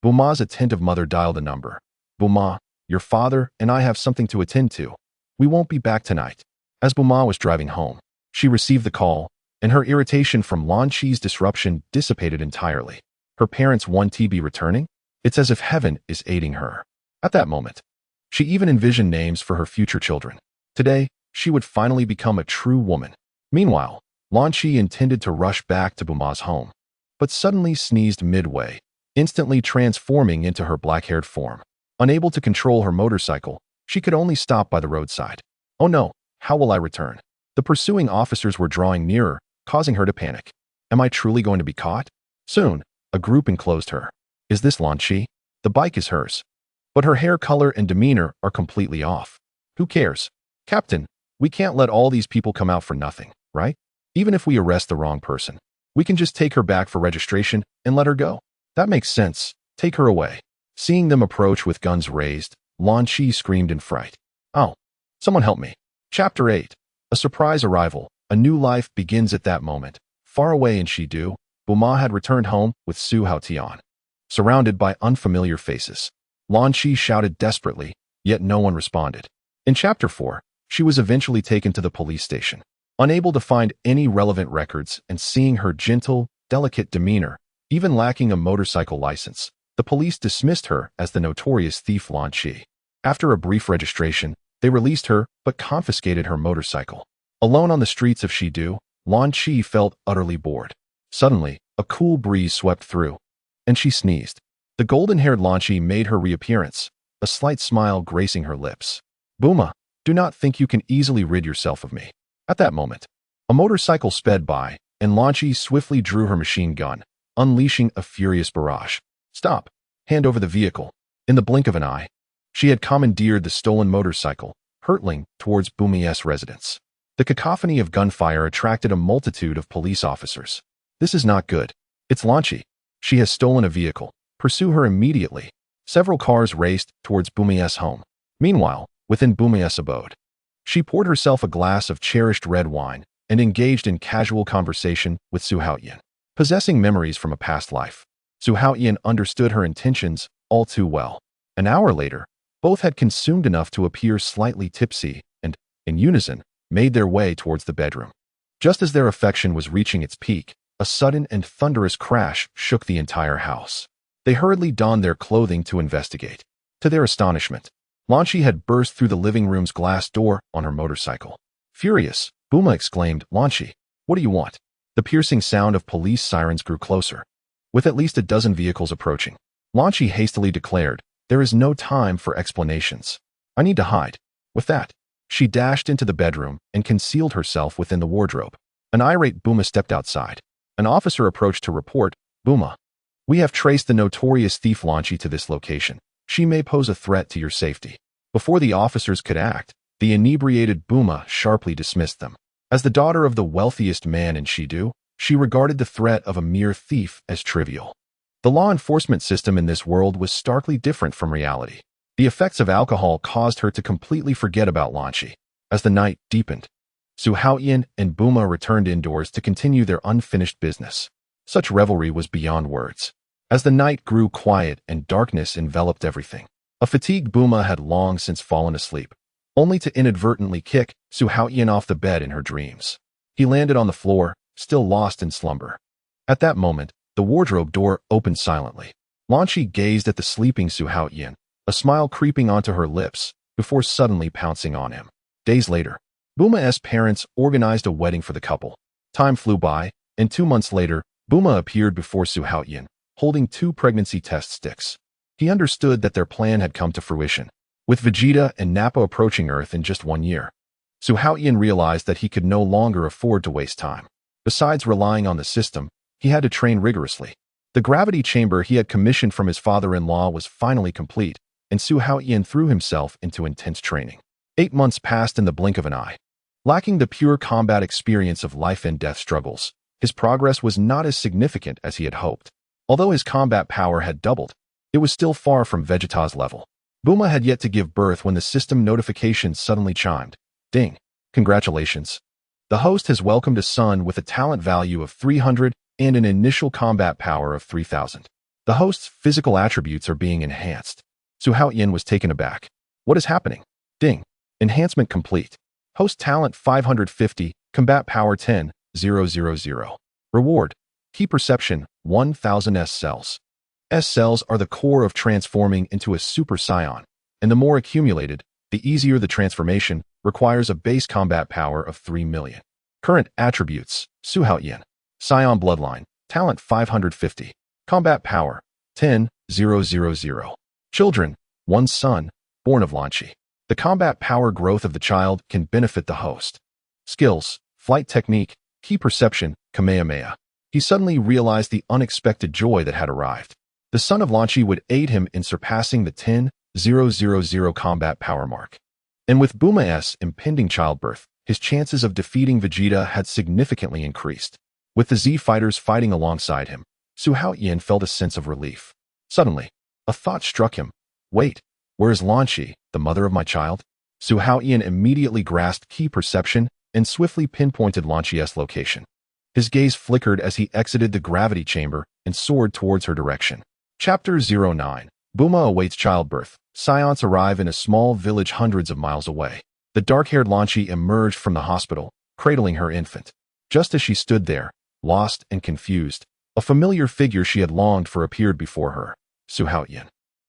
Bulma's attentive mother dialed a number. Bulma, your father and I have something to attend to. We won't be back tonight. As Bulma was driving home, she received the call, and her irritation from Lan Chi's disruption dissipated entirely. Her parents want to be returning? It's as if heaven is aiding her. At that moment, she even envisioned names for her future children. Today, she would finally become a true woman. Meanwhile, Lan Chi intended to rush back to Bulma's home, but suddenly sneezed midway, instantly transforming into her black-haired form. Unable to control her motorcycle, she could only stop by the roadside. Oh no, how will I return? The pursuing officers were drawing nearer, causing her to panic. Am I truly going to be caught? Soon, a group enclosed her. Is this Lan Chi? The bike is hers. But her hair color and demeanor are completely off. Who cares? Captain, we can't let all these people come out for nothing, right? Even if we arrest the wrong person, we can just take her back for registration and let her go. That makes sense. Take her away. Seeing them approach with guns raised, Lan Chi screamed in fright. Oh, someone help me. Chapter 8. A surprise arrival. A new life begins at that moment. Far away in Shidu, Bulma had returned home with Su Haotian. Surrounded by unfamiliar faces, Lan Chi shouted desperately, yet no one responded. In Chapter 4, she was eventually taken to the police station. Unable to find any relevant records and seeing her gentle, delicate demeanor, even lacking a motorcycle license, the police dismissed her as the notorious thief Lan Chi. After a brief registration, they released her but confiscated her motorcycle. Alone on the streets of Shidu, Lan Chi felt utterly bored. Suddenly, a cool breeze swept through, and she sneezed. The golden-haired Lan Chi made her reappearance, a slight smile gracing her lips. Bulma, do not think you can easily rid yourself of me. At that moment, a motorcycle sped by, and Lan Chi swiftly drew her machine gun, unleashing a furious barrage. Stop. Hand over the vehicle. In the blink of an eye, she had commandeered the stolen motorcycle, hurtling towards Bulma's residence. The cacophony of gunfire attracted a multitude of police officers. This is not good. It's Lan Chi. She has stolen a vehicle. Pursue her immediately. Several cars raced towards Bulma's home. Meanwhile, within Bulma's abode, she poured herself a glass of cherished red wine and engaged in casual conversation with Su Haotian. Possessing memories from a past life, Su Haotian understood her intentions all too well. An hour later, both had consumed enough to appear slightly tipsy and, in unison, made their way towards the bedroom. Just as their affection was reaching its peak, a sudden and thunderous crash shook the entire house. They hurriedly donned their clothing to investigate. To their astonishment, Lan Chi had burst through the living room's glass door on her motorcycle. Furious, Bulma exclaimed, Lan Chi, what do you want? The piercing sound of police sirens grew closer, with at least a dozen vehicles approaching. Lan Chi hastily declared, there is no time for explanations. I need to hide. With that, she dashed into the bedroom and concealed herself within the wardrobe. An irate Bulma stepped outside. An officer approached to report, Bulma, we have traced the notorious thief Lan Chi to this location. She may pose a threat to your safety. Before the officers could act, the inebriated Bulma sharply dismissed them. As the daughter of the wealthiest man in Shidu, she regarded the threat of a mere thief as trivial. The law enforcement system in this world was starkly different from reality. The effects of alcohol caused her to completely forget about Lan Chi. As the night deepened, Su Haotian and Bulma returned indoors to continue their unfinished business. Such revelry was beyond words. As the night grew quiet and darkness enveloped everything, a fatigued Bulma had long since fallen asleep, only to inadvertently kick Su Haotian off the bed in her dreams. He landed on the floor, still lost in slumber. At that moment, the wardrobe door opened silently. Lan Chi gazed at the sleeping Su Haotian, a smile creeping onto her lips, before suddenly pouncing on him. Days later, Bulma's parents organized a wedding for the couple. Time flew by, and 2 months later, Bulma appeared before Su Haotian, holding 2 pregnancy test sticks. He understood that their plan had come to fruition, with Vegeta and Nappa approaching Earth in just 1 year. Su Haotian realized that he could no longer afford to waste time. Besides relying on the system, he had to train rigorously. The gravity chamber he had commissioned from his father-in-law was finally complete, and Su Haotian threw himself into intense training. 8 months passed in the blink of an eye. Lacking the pure combat experience of life and death struggles, his progress was not as significant as he had hoped. Although his combat power had doubled, it was still far from Vegeta's level. Bulma had yet to give birth when the system notification suddenly chimed. Ding! Congratulations. The host has welcomed a son with a talent value of 300 and an initial combat power of 3,000. The host's physical attributes are being enhanced. Su Haotian was taken aback. What is happening? Ding! Enhancement complete. Host talent 550, combat power 10,000. Reward: Key perception 1000 S cells. S cells are the core of transforming into a Super Saiyan, and the more accumulated, the easier the transformation, requires a base combat power of 3 million. Current attributes: Su Haotian. Saiyan bloodline, talent 550. Combat power 10,000. Children: 1 son, born of Lanchi. The combat power growth of the child can benefit the host. Skills: flight technique, key perception, Kamehameha. He suddenly realized the unexpected joy that had arrived. The son of Lanchi would aid him in surpassing the 10,000 combat power mark. And with Bulma's impending childbirth, his chances of defeating Vegeta had significantly increased. With the Z fighters fighting alongside him, Su Haotian felt a sense of relief. Suddenly, a thought struck him. Wait, where is Lanchi, the mother of my child? Su Haotian immediately grasped key perception and swiftly pinpointed Lanchi's location. His gaze flickered as he exited the gravity chamber and soared towards her direction. Chapter 09. Bulma awaits childbirth. Saiyans arrive in a small village hundreds of miles away. The dark-haired Lanchi emerged from the hospital, cradling her infant. Just as she stood there, lost and confused, a familiar figure she had longed for appeared before her. Su Haotian.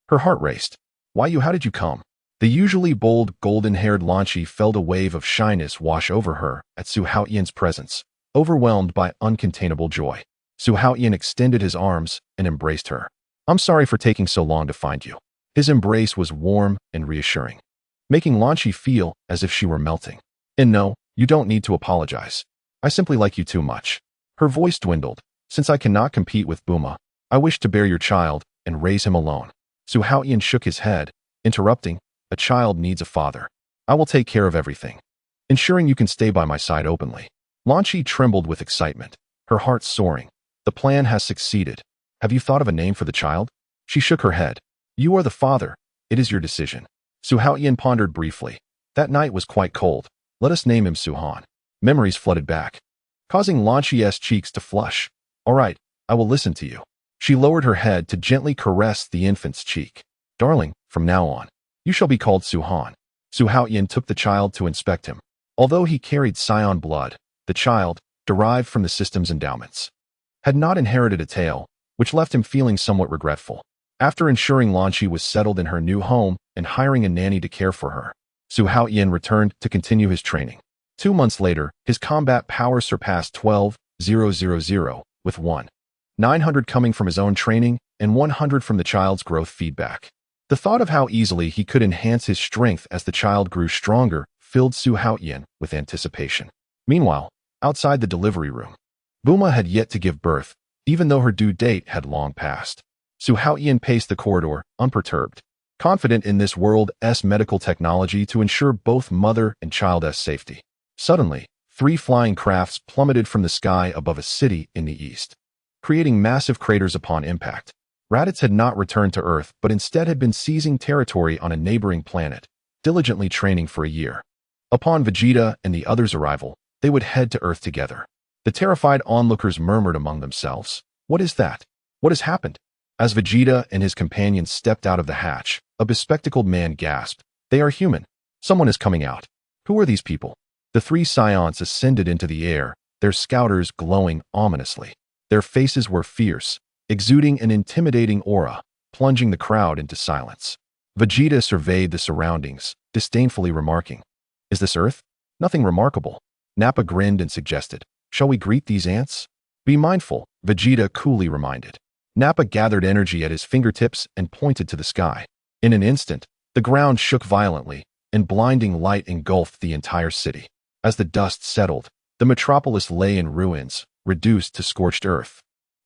Her heart raced. Why you? How did you come? The usually bold, golden-haired Lanchi felt a wave of shyness wash over her at Su Haotian's presence, overwhelmed by uncontainable joy. Su Haotian extended his arms and embraced her. I'm sorry for taking so long to find you. His embrace was warm and reassuring, making Lanchi feel as if she were melting. And no, you don't need to apologize. I simply like you too much. Her voice dwindled. Since I cannot compete with Bulma, I wish to bear your child and raise him alone. Su Haotian shook his head, interrupting, a child needs a father. I will take care of everything, ensuring you can stay by my side openly. Lanchi trembled with excitement, her heart soaring. The plan has succeeded. Have you thought of a name for the child? She shook her head. You are the father. It is your decision. Su Haotian pondered briefly. That night was quite cold. Let us name him Suhan. Memories flooded back, causing Lanchi's cheeks to flush. All right, I will listen to you. She lowered her head to gently caress the infant's cheek. Darling, from now on, you shall be called Suhan. Su Haotian took the child to inspect him. Although he carried Saiyan blood, the child, derived from the system's endowments, had not inherited a tail, which left him feeling somewhat regretful. After ensuring Lanchi was settled in her new home and hiring a nanny to care for her, Su Haotian returned to continue his training. 2 months later, his combat power surpassed 12,000, with 1,900 coming from his own training and 100 from the child's growth feedback. The thought of how easily he could enhance his strength as the child grew stronger filled Su Haotian with anticipation. Meanwhile, outside the delivery room, Bulma had yet to give birth, even though her due date had long passed. Su Haotian paced the corridor, unperturbed, confident in this world's medical technology to ensure both mother and child's safety. Suddenly, 3 flying crafts plummeted from the sky above a city in the east, creating massive craters upon impact. Raditz had not returned to Earth, but instead had been seizing territory on a neighboring planet, diligently training for a year. Upon Vegeta and the others' arrival, they would head to Earth together. The terrified onlookers murmured among themselves. What is that? What has happened? As Vegeta and his companions stepped out of the hatch, a bespectacled man gasped. They are human. Someone is coming out. Who are these people? The 3 Saiyans ascended into the air, their scouters glowing ominously. Their faces were fierce, exuding an intimidating aura, plunging the crowd into silence. Vegeta surveyed the surroundings, disdainfully remarking, "Is this Earth? Nothing remarkable." Nappa grinned and suggested, "Shall we greet these ants?" Be mindful, Vegeta coolly reminded. Nappa gathered energy at his fingertips and pointed to the sky. In an instant, the ground shook violently, and blinding light engulfed the entire city. As the dust settled, the metropolis lay in ruins, reduced to scorched earth.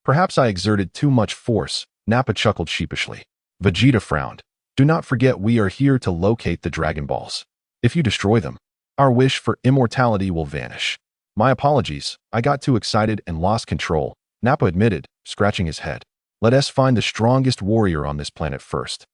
Perhaps I exerted too much force, Nappa chuckled sheepishly. Vegeta frowned. Do not forget we are here to locate the Dragon Balls. If you destroy them, our wish for immortality will vanish. My apologies, I got too excited and lost control, Nappa admitted, scratching his head. Let us find the strongest warrior on this planet first.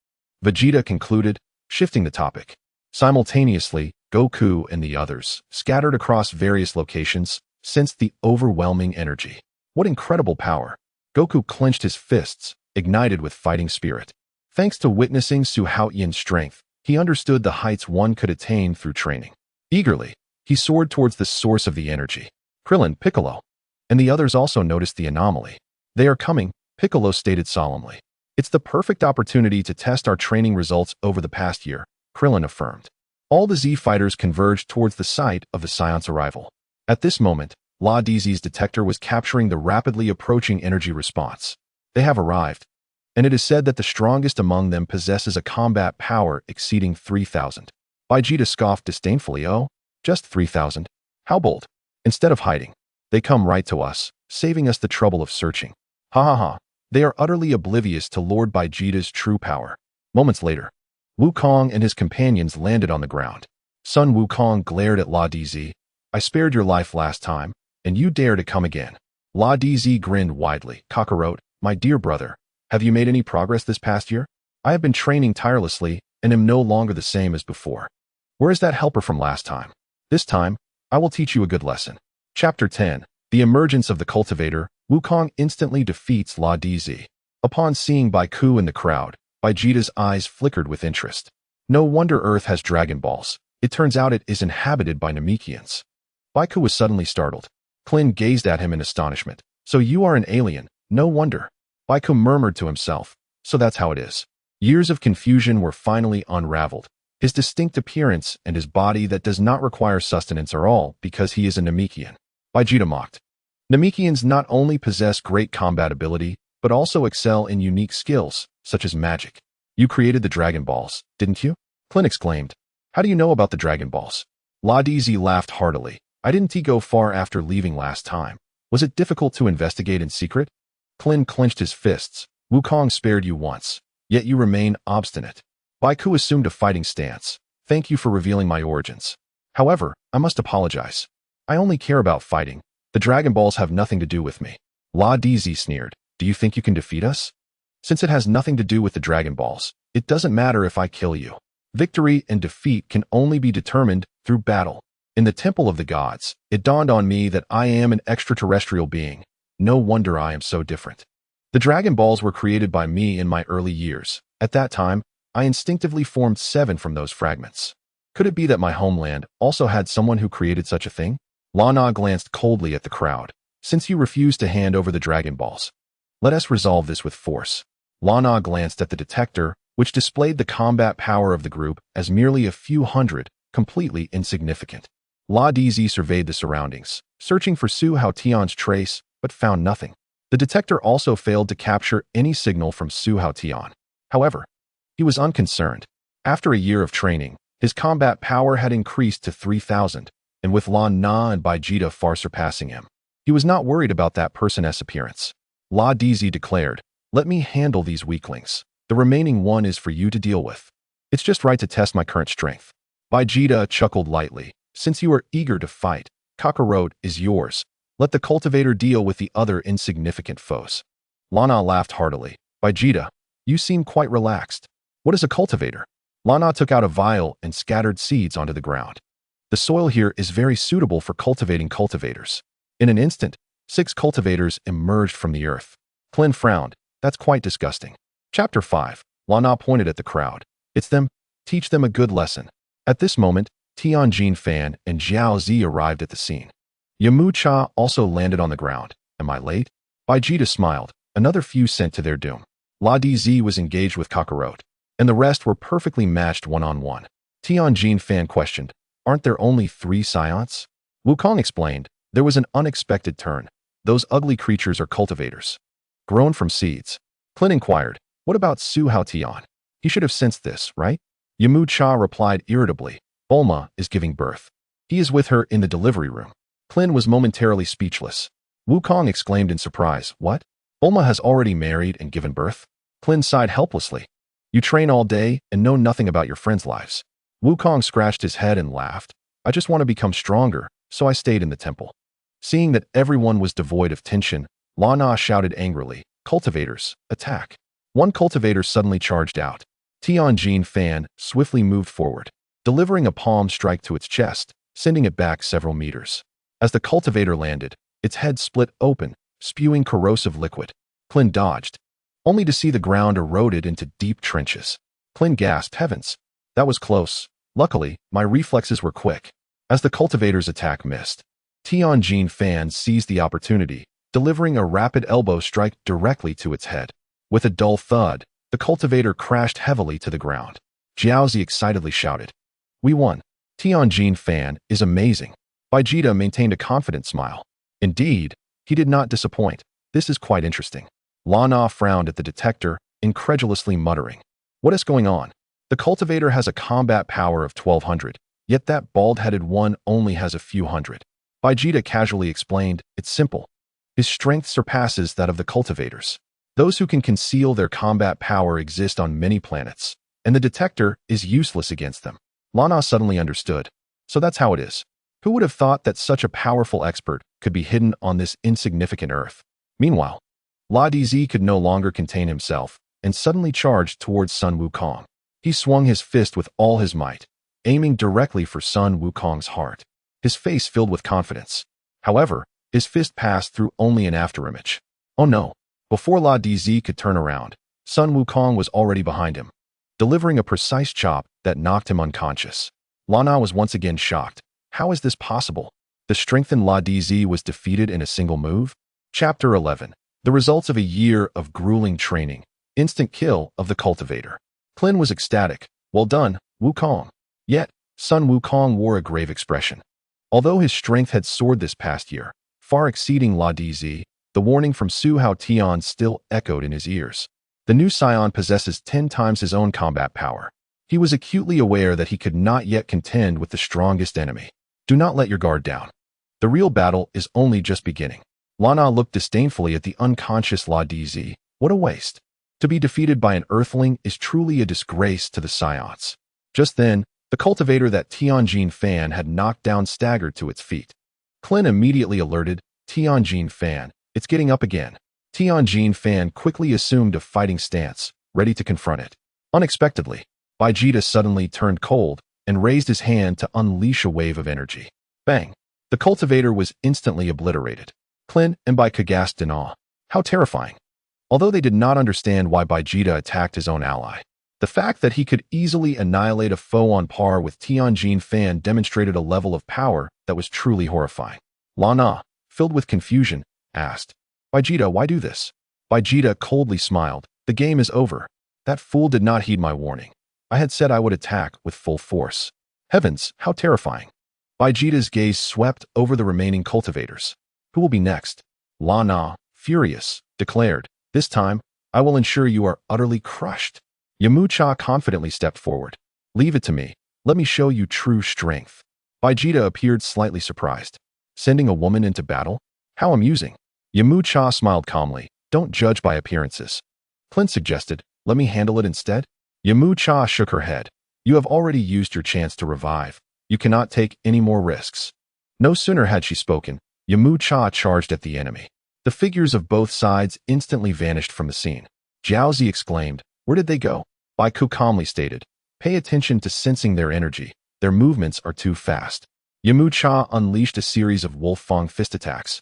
Vegeta concluded, shifting the topic. Simultaneously, Goku and the others scattered across various locations, sensed the overwhelming energy. What incredible power! Goku clenched his fists, ignited with fighting spirit. Thanks to witnessing Su Haotian's strength, he understood the heights one could attain through training. Eagerly, he soared towards the source of the energy. Krillin, Piccolo. And the others also noticed the anomaly. They are coming, Piccolo stated solemnly. It's the perfect opportunity to test our training results over the past year, Krillin affirmed. All the Z fighters converged towards the site of the Saiyans' arrival. At this moment, Raditz detector was capturing the rapidly approaching energy response. They have arrived, and it is said that the strongest among them possesses a combat power exceeding 3,000. Vegeta scoffed disdainfully. Oh, just 3,000? How bold. Instead of hiding, they come right to us, saving us the trouble of searching. Ha ha ha. They are utterly oblivious to Lord Vegeta's true power. Moments later, Wukong and his companions landed on the ground. Sun Wukong glared at Raditz. I spared your life last time, and you dare to come again. Raditz grinned widely. Kakarot, my dear brother, have you made any progress this past year? I have been training tirelessly and am no longer the same as before. Where is that helper from last time? This time, I will teach you a good lesson. Chapter 10. The Emergence of the Cultivator. Wukong instantly defeats Raditz. Upon seeing Goku in the crowd, Vegeta's eyes flickered with interest. No wonder Earth has Dragon Balls. It turns out it is inhabited by Namekians. Goku was suddenly startled. Klin gazed at him in astonishment. So you are an alien, no wonder. Goku murmured to himself. So that's how it is. Years of confusion were finally unraveled. His distinct appearance and his body that does not require sustenance are all because he is a Namekian. Vegeta mocked. Namekians not only possess great combat ability, but also excel in unique skills, such as magic. You created the Dragon Balls, didn't you? Klin exclaimed. How do you know about the Dragon Balls? Raditz laughed heartily. I didn't go far after leaving last time. Was it difficult to investigate in secret? Klin clenched his fists. Wukong spared you once, yet you remain obstinate. Goku assumed a fighting stance. Thank you for revealing my origins. However, I must apologize. I only care about fighting. The Dragon Balls have nothing to do with me. Raditz sneered. Do you think you can defeat us? Since it has nothing to do with the Dragon Balls, it doesn't matter if I kill you. Victory and defeat can only be determined through battle. In the Temple of the Gods, it dawned on me that I am an extraterrestrial being. No wonder I am so different. The Dragon Balls were created by me in my early years. At that time, I instinctively formed 7 from those fragments. Could it be that my homeland also had someone who created such a thing? Lana glanced coldly at the crowd. Since you refuse to hand over the Dragon Balls, let us resolve this with force. Lana glanced at the detector, which displayed the combat power of the group as merely a few hundred, completely insignificant. Raditz surveyed the surroundings, searching for Su Haotian's trace, but found nothing. The detector also failed to capture any signal from Su Haotian. However, he was unconcerned. After a year of training, his combat power had increased to 3,000, and with Lana and Vegeta far surpassing him. He was not worried about that person's appearance. Raditz declared, let me handle these weaklings. The remaining one is for you to deal with. It's just right to test my current strength. Vegeta chuckled lightly. Since you are eager to fight, Kakarot is yours. Let the cultivator deal with the other insignificant foes. Lana laughed heartily. Vegeta, you seem quite relaxed. What is a cultivator? Lana took out a vial and scattered seeds onto the ground. The soil here is very suitable for cultivating cultivators. In an instant, 6 cultivators emerged from the earth. Klin frowned. That's quite disgusting. Chapter 5. Lana pointed at the crowd. It's them. Teach them a good lesson. At this moment, Tianjin Fan and Zhao Zi arrived at the scene. Yamcha also landed on the ground. Am I late? Vegeta smiled. Another few sent to their doom. Raditz was engaged with Kakarot, and the rest were perfectly matched one-on-one. Tianjin Fan questioned, aren't there only 3 Saiyans? Wukong explained, there was an unexpected turn. Those ugly creatures are cultivators. Grown from seeds. Clint inquired, what about Su Haotian? He should have sensed this, right? Yamcha replied irritably, Bulma is giving birth. He is with her in the delivery room. Clint was momentarily speechless. Wukong exclaimed in surprise, what? Bulma has already married and given birth? Clint sighed helplessly. You train all day and know nothing about your friends' lives. Wukong scratched his head and laughed. I just want to become stronger, so I stayed in the temple. Seeing that everyone was devoid of tension, Lana shouted angrily, cultivators, attack. One cultivator suddenly charged out. Tianjin Fan swiftly moved forward, delivering a palm strike to its chest, sending it back several meters. As the cultivator landed, its head split open, spewing corrosive liquid. Clint dodged, only to see the ground eroded into deep trenches. Clint gasped, heavens. That was close. Luckily, my reflexes were quick. As the cultivator's attack missed, Tianjin Fan seized the opportunity, delivering a rapid elbow strike directly to its head. With a dull thud, the cultivator crashed heavily to the ground. Jiaozi excitedly shouted, we won. Tianjin Fan is amazing. Vegeta maintained a confident smile. Indeed, he did not disappoint. This is quite interesting. Lana frowned at the detector, incredulously muttering, what is going on? The cultivator has a combat power of 1200, yet that bald-headed one only has a few hundred. Vegeta casually explained, it's simple. His strength surpasses that of the cultivators. Those who can conceal their combat power exist on many planets, and the detector is useless against them. Lana suddenly understood. So that's how it is. Who would have thought that such a powerful expert could be hidden on this insignificant Earth? Meanwhile, Raditz could no longer contain himself and suddenly charged towards Sun Wukong. He swung his fist with all his might, aiming directly for Sun Wukong's heart. His face filled with confidence. However, his fist passed through only an afterimage. Oh no! Before Raditz could turn around, Sun Wukong was already behind him, delivering a precise chop that knocked him unconscious. Lana was once again shocked. How is this possible? The strengthened Raditz was defeated in a single move? Chapter 11. The results of a year of grueling training. Instant kill of the cultivator. Clint was ecstatic. Well done, Wukong. Yet, Sun Wukong wore a grave expression. Although his strength had soared this past year, far exceeding Raditz, the warning from Su Haotian still echoed in his ears. The new Saiyan possesses 10 times his own combat power. He was acutely aware that he could not yet contend with the strongest enemy. Do not let your guard down. The real battle is only just beginning. Lana looked disdainfully at the unconscious Raditz. What a waste. To be defeated by an earthling is truly a disgrace to the Saiyans. Just then, the cultivator that Tianjin Fan had knocked down staggered to its feet. Clint immediately alerted, Tianjin Fan, it's getting up again. Tianjin Fan quickly assumed a fighting stance, ready to confront it. Unexpectedly, Vegeta suddenly turned cold and raised his hand to unleash a wave of energy. Bang! The cultivator was instantly obliterated. Clint and Vegeta gasped in awe. How terrifying! Although they did not understand why Vegeta attacked his own ally, the fact that he could easily annihilate a foe on par with Tianjin Fan demonstrated a level of power that was truly horrifying. Lana, filled with confusion, asked, Vegeta, why do this? Vegeta coldly smiled. The game is over. That fool did not heed my warning. I had said I would attack with full force. Heavens, how terrifying. Vegeta's gaze swept over the remaining cultivators. Who will be next? Lana, furious, declared, this time, I will ensure you are utterly crushed. Yamcha confidently stepped forward. Leave it to me. Let me show you true strength. Vegeta appeared slightly surprised. Sending a woman into battle? How amusing. Yamcha smiled calmly. Don't judge by appearances. Clint suggested, let me handle it instead. Yamcha shook her head. You have already used your chance to revive. You cannot take any more risks. No sooner had she spoken, Yamcha charged at the enemy. The figures of both sides instantly vanished from the scene. Jiaozi exclaimed, where did they go? Goku calmly stated, pay attention to sensing their energy. Their movements are too fast. Yamcha unleashed a series of wolf-fang fist attacks,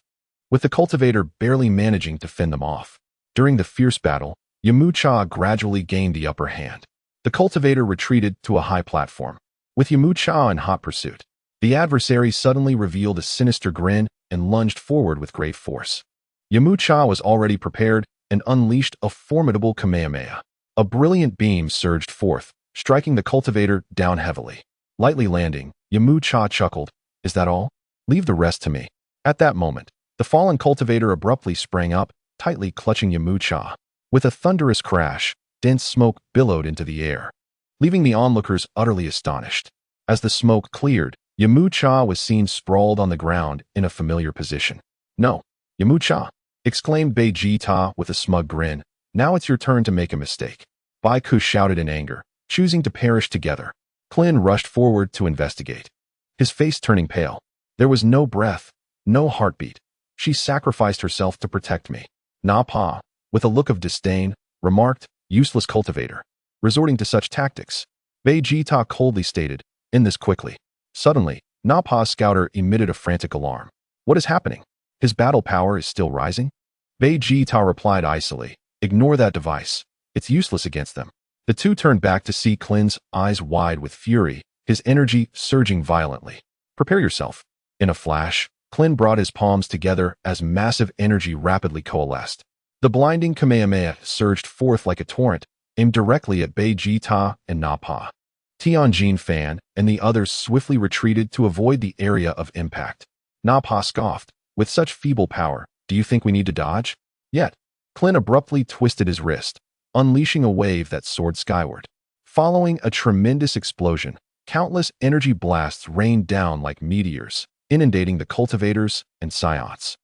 with the cultivator barely managing to fend them off. During the fierce battle, Yamcha gradually gained the upper hand. The cultivator retreated to a high platform. With Yamcha in hot pursuit, the adversary suddenly revealed a sinister grin and lunged forward with great force. Yamcha was already prepared and unleashed a formidable Kamehameha. A brilliant beam surged forth, striking the cultivator down heavily. Lightly landing, Yamcha chuckled, is that all? Leave the rest to me. At that moment, The fallen cultivator abruptly sprang up, tightly clutching Yamcha. With a thunderous crash, dense smoke billowed into the air, leaving the onlookers utterly astonished. As the smoke cleared, Yamcha was seen sprawled on the ground in a familiar position. "No, Yamcha!" exclaimed Vegeta with a smug grin. "Now it's your turn to make a mistake." Goku shouted in anger, choosing to perish together. Klin rushed forward to investigate, his face turning pale. There was no breath, no heartbeat. "She sacrificed herself to protect me." Nappa, with a look of disdain, remarked, "Useless cultivator, resorting to such tactics." Vegeta coldly stated, "End this quickly." Suddenly, Nappa's scouter emitted a frantic alarm. "What is happening? His battle power is still rising?" Vegeta replied icily, "Ignore that device. It's useless against them." The two turned back to see Klin's eyes wide with fury, his energy surging violently. "Prepare yourself." In a flash, Klin brought his palms together as massive energy rapidly coalesced. The blinding Kamehameha surged forth like a torrent, aimed directly at Vegeta and Nappa. Tianjin Fan and the others swiftly retreated to avoid the area of impact. Nappa scoffed, "With such feeble power, do you think we need to dodge?" Yet, Klin abruptly twisted his wrist, unleashing a wave that soared skyward. Following a tremendous explosion, countless energy blasts rained down like meteors, inundating the cultivators and Saiyans.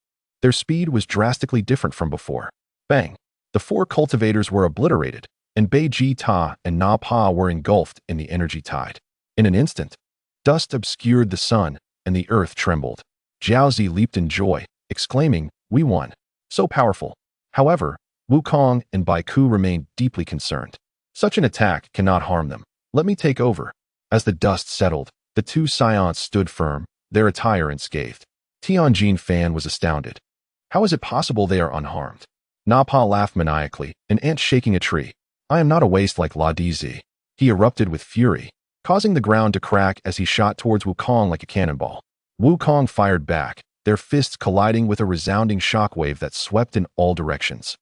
Their speed was drastically different from before. Bang! The four cultivators were obliterated, and Vegeta and Nappa were engulfed in the energy tide. In an instant, dust obscured the sun, and the earth trembled. Jiaozi leaped in joy, exclaiming, "We won! So powerful!" However, Wukong and Goku remained deeply concerned. "Such an attack cannot harm them. Let me take over." As the dust settled, the two Saiyans stood firm, their attire unscathed. Tianjin Fan was astounded. "How is it possible they are unharmed?" Nappa laughed maniacally, an ant shaking a tree. "I am not a waste like Raditz." He erupted with fury, causing the ground to crack as he shot towards Wukong like a cannonball. Wukong fired back, their fists colliding with a resounding shockwave that swept in all directions.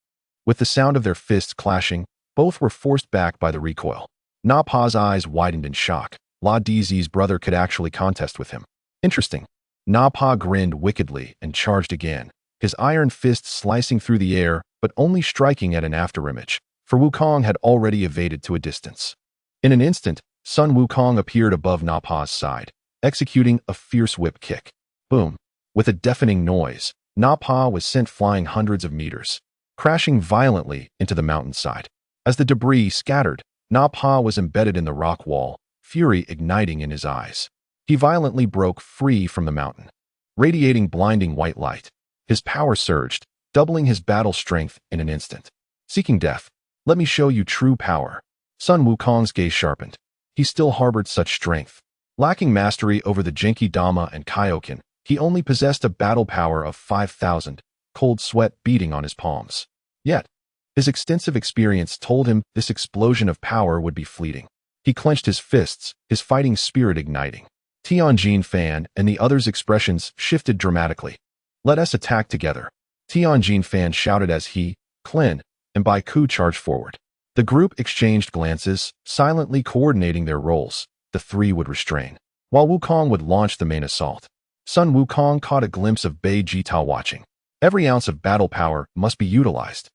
With the sound of their fists clashing, both were forced back by the recoil. Nappa's eyes widened in shock. Raditz's brother could actually contest with him. Interesting. Nappa grinned wickedly and charged again, his iron fist slicing through the air but only striking at an afterimage, for Wukong had already evaded to a distance. In an instant, Sun Wukong appeared above Nappa's side, executing a fierce whip kick. Boom! With a deafening noise, Nappa was sent flying hundreds of meters, crashing violently into the mountainside. As the debris scattered, Nappa was embedded in the rock wall, fury igniting in his eyes. He violently broke free from the mountain, radiating blinding white light. His power surged, doubling his battle strength in an instant. Seeking death, let me show you true power. Sun Wukong's gaze sharpened. He still harbored such strength. Lacking mastery over the Genki Dama and Kaioken, he only possessed a battle power of 5,000, cold sweat beating on his palms. Yet, his extensive experience told him this explosion of power would be fleeting. He clenched his fists, his fighting spirit igniting. Tianjin Fan and the others' expressions shifted dramatically. "Let us attack together." Tianjin Fan shouted as he, Klin, and Goku charged forward. The group exchanged glances, silently coordinating their roles. The three would restrain, while Wukong would launch the main assault. Sun Wukong caught a glimpse of Vegeta watching. Every ounce of battle power must be utilized.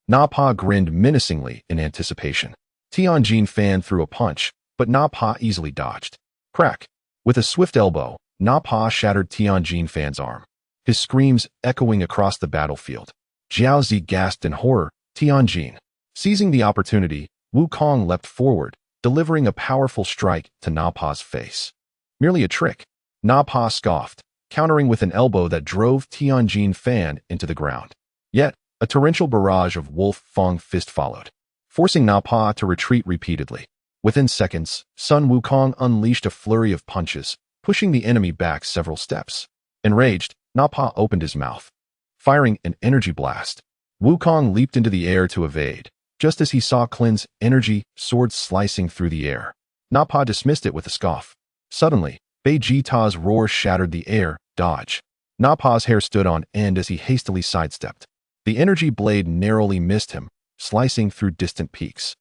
Nappa grinned menacingly in anticipation. Tianjin Fan threw a punch, but Nappa easily dodged. Crack! With a swift elbow, Nappa shattered Tianjin Fan's arm, his screams echoing across the battlefield. Jiaozi gasped in horror. Tianjin. Seizing the opportunity, Wukong leapt forward, delivering a powerful strike to Nappa's face. Merely a trick. Nappa scoffed, countering with an elbow that drove Tianjin Fan into the ground. Yet, a torrential barrage of Wolf Fang fist followed, forcing Nappa to retreat repeatedly. Within seconds, Sun Wukong unleashed a flurry of punches, pushing the enemy back several steps. Enraged, Nappa opened his mouth, firing an energy blast. Wukong leaped into the air to evade, just as he saw Klin's energy sword slicing through the air. Nappa dismissed it with a scoff. Suddenly, Vegeta's roar shattered the air. Dodge. Nappa's hair stood on end as he hastily sidestepped. The energy blade narrowly missed him, slicing through distant peaks.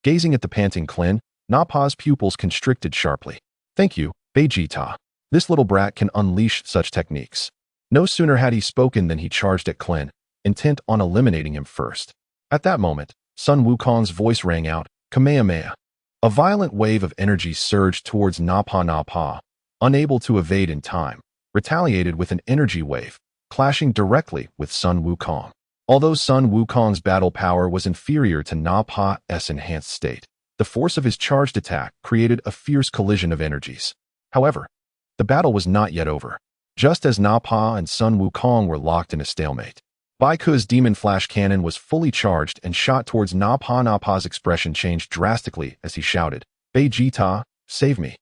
Gazing at the panting Klin, Nappa's pupils constricted sharply. "Thank you, Vegeta. This little brat can unleash such techniques." No sooner had he spoken than he charged at Klin, intent on eliminating him first. At that moment, Sun Wukong's voice rang out, Kamehameha. A violent wave of energy surged towards Nappa, unable to evade in time, retaliated with an energy wave, clashing directly with Sun Wukong. Although Sun Wukong's battle power was inferior to Nappa's enhanced state, the force of his charged attack created a fierce collision of energies. However, the battle was not yet over. Just as Nappa and Sun Wukong were locked in a stalemate, Baiku's Demon Flash Cannon was fully charged and shot towards Nappa. Nappa's expression changed drastically as he shouted, Vegeta, save me.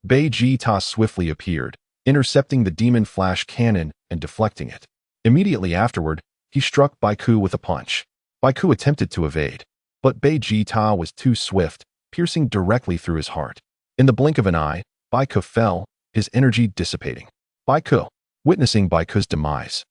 Vegeta swiftly appeared, intercepting the Demon Flash Cannon and deflecting it. Immediately afterward, he struck Baiku with a punch. Baiku attempted to evade, but Vegeta was too swift, piercing directly through his heart. In the blink of an eye, Baiku fell, his energy dissipating. Baiku, witnessing Baiku's demise.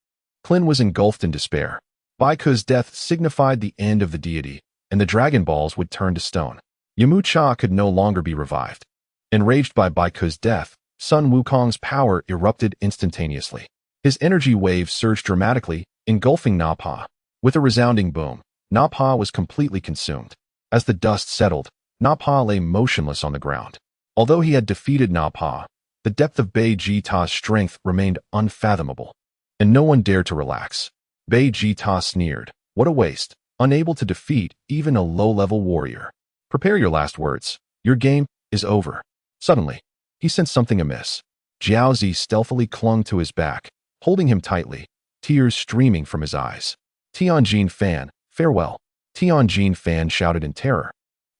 Klin was engulfed in despair. Baiku's death signified the end of the deity, and the Dragon Balls would turn to stone. Yamcha could no longer be revived. Enraged by Baiku's death, Sun Wukong's power erupted instantaneously. His energy wave surged dramatically, engulfing Nappa. With a resounding boom, Nappa was completely consumed. As the dust settled, Nappa lay motionless on the ground. Although he had defeated Nappa, the depth of Vegeta's strength remained unfathomable, and no one dared to relax. Vegeta sneered, "What a waste, unable to defeat even a low-level warrior. Prepare your last words. Your game is over." Suddenly, he sensed something amiss. Jiaozi stealthily clung to his back, holding him tightly, tears streaming from his eyes. Tianjin Fan, farewell. Tianjin Fan shouted in terror.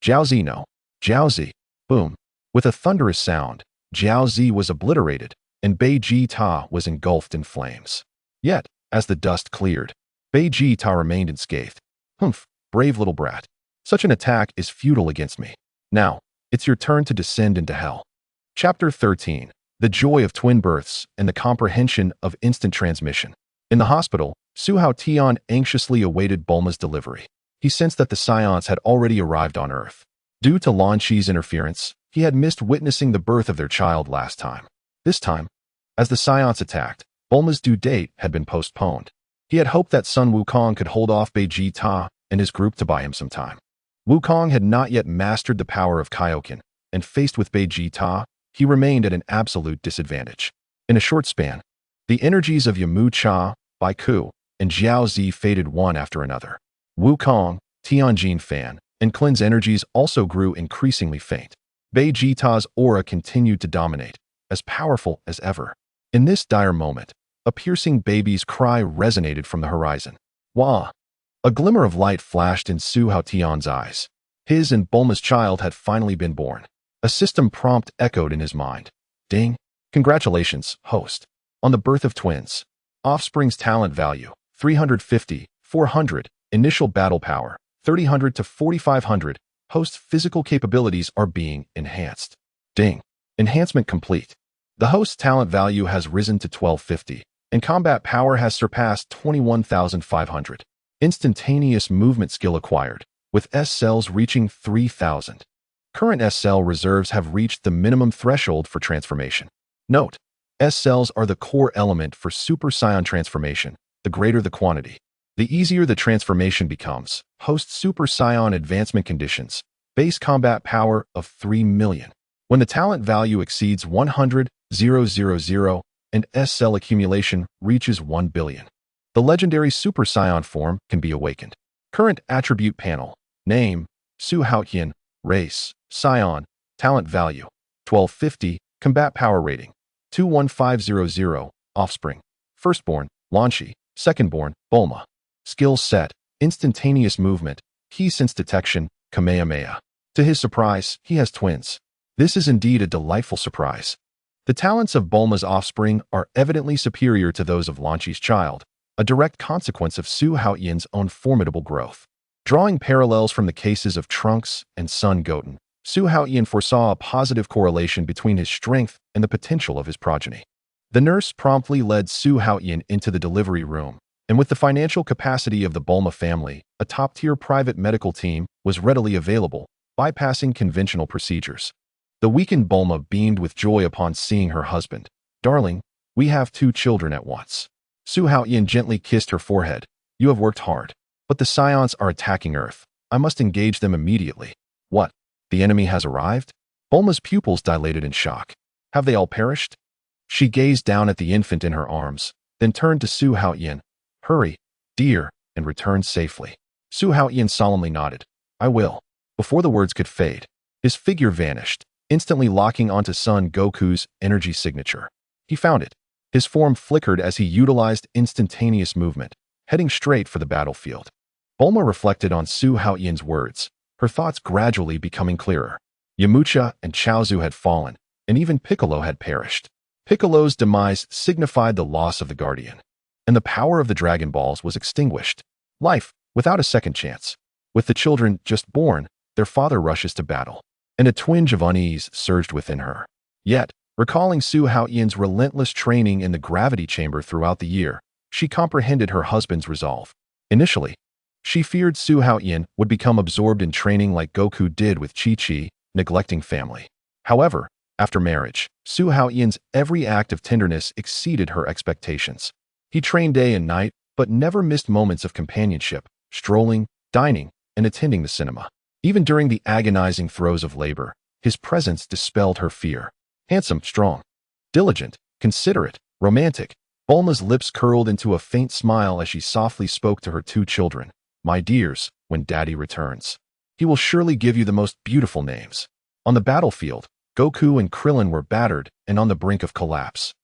Jiaozi no. Jiaozi. Boom. With a thunderous sound, Jiaozi was obliterated, and Vegeta was engulfed in flames. Yet, as the dust cleared, Vegeta remained unscathed. Humph, brave little brat. Such an attack is futile against me. Now, it's your turn to descend into hell. Chapter 13. The Joy of Twin Births and the Comprehension of Instant Transmission. In the hospital, Su Haotian anxiously awaited Bulma's delivery. He sensed that the Saiyans had already arrived on Earth. Due to Lan Chi's interference, he had missed witnessing the birth of their child last time. This time, as the Saiyans attacked, Bulma's due date had been postponed. He had hoped that Sun Wukong could hold off Vegeta and his group to buy him some time. Wukong had not yet mastered the power of Kaioken, and faced with Vegeta, he remained at an absolute disadvantage. In a short span, the energies of Yamcha, Baiku, and Jiaozi faded one after another. Wukong, Tianjin Fan, and Klin's energies also grew increasingly faint. Vegeta's aura continued to dominate, as powerful as ever. In this dire moment, a piercing baby's cry resonated from the horizon. Wah! A glimmer of light flashed in Su Haotian's eyes. His and Bulma's child had finally been born. A system prompt echoed in his mind. Ding! Congratulations, host, on the birth of twins. Offspring's talent value, 350, 400. Initial battle power, 3000 to 4500. Host's physical capabilities are being enhanced. Ding! Enhancement complete. The host's talent value has risen to 1250, and combat power has surpassed 21,500. Instantaneous movement skill acquired, with S cells reaching 3000. Current S cell reserves have reached the minimum threshold for transformation. Note: S cells are the core element for Super Saiyan transformation. The greater the quantity, the easier the transformation becomes. Host Super Saiyan advancement conditions. Base combat power of 3 million. When the talent value exceeds 100,000 and S cell accumulation reaches 1 billion. The legendary Super Saiyan form can be awakened. Current attribute panel. Name: Su Haotian. Race: Saiyan. Talent value: 1250. Combat power rating: 21500. Offspring: Firstborn, Lan Chi. Secondborn, Bulma. Skill set: Instantaneous movement. Key sense detection, Kamehameha. To his surprise, he has twins. This is indeed a delightful surprise. The talents of Bulma's offspring are evidently superior to those of Lan Chi's child, a direct consequence of Su Haotian's own formidable growth. Drawing parallels from the cases of Trunks and Son Goten, Su Haotian foresaw a positive correlation between his strength and the potential of his progeny. The nurse promptly led Su Haotian into the delivery room, and with the financial capacity of the Bulma family, a top-tier private medical team was readily available, bypassing conventional procedures. The weakened Bulma beamed with joy upon seeing her husband. "Darling, we have 2 children at once." Su Haotian gently kissed her forehead. You have worked hard. But the Saiyans are attacking Earth. I must engage them immediately. What? The enemy has arrived? Bulma's pupils dilated in shock. Have they all perished? She gazed down at the infant in her arms, then turned to Su Haotian. Hurry, dear, and return safely. Su Haotian solemnly nodded. I will. Before the words could fade, his figure vanished, instantly locking onto Son Goku's energy signature. He found it. His form flickered as he utilized instantaneous movement, heading straight for the battlefield. Bulma reflected on Su Haotian's words, her thoughts gradually becoming clearer. Yamcha and Chaozu had fallen, and even Piccolo had perished. Piccolo's demise signified the loss of the Guardian, and the power of the Dragon Balls was extinguished. Life, without a second chance. With the children just born, their father rushes to battle, and a twinge of unease surged within her. Yet, recalling Su Haotian's relentless training in the gravity chamber throughout the year, she comprehended her husband's resolve. Initially, she feared Su Haotian would become absorbed in training like Goku did with Chi-Chi, neglecting family. However, after marriage, Su Haotian's every act of tenderness exceeded her expectations. He trained day and night, but never missed moments of companionship, strolling, dining, and attending the cinema. Even during the agonizing throes of labor, his presence dispelled her fear. Handsome, strong, diligent, considerate, romantic, Bulma's lips curled into a faint smile as she softly spoke to her two children. My dears, when Daddy returns, he will surely give you the most beautiful names. On the battlefield, Goku and Krillin were battered and on the brink of collapse.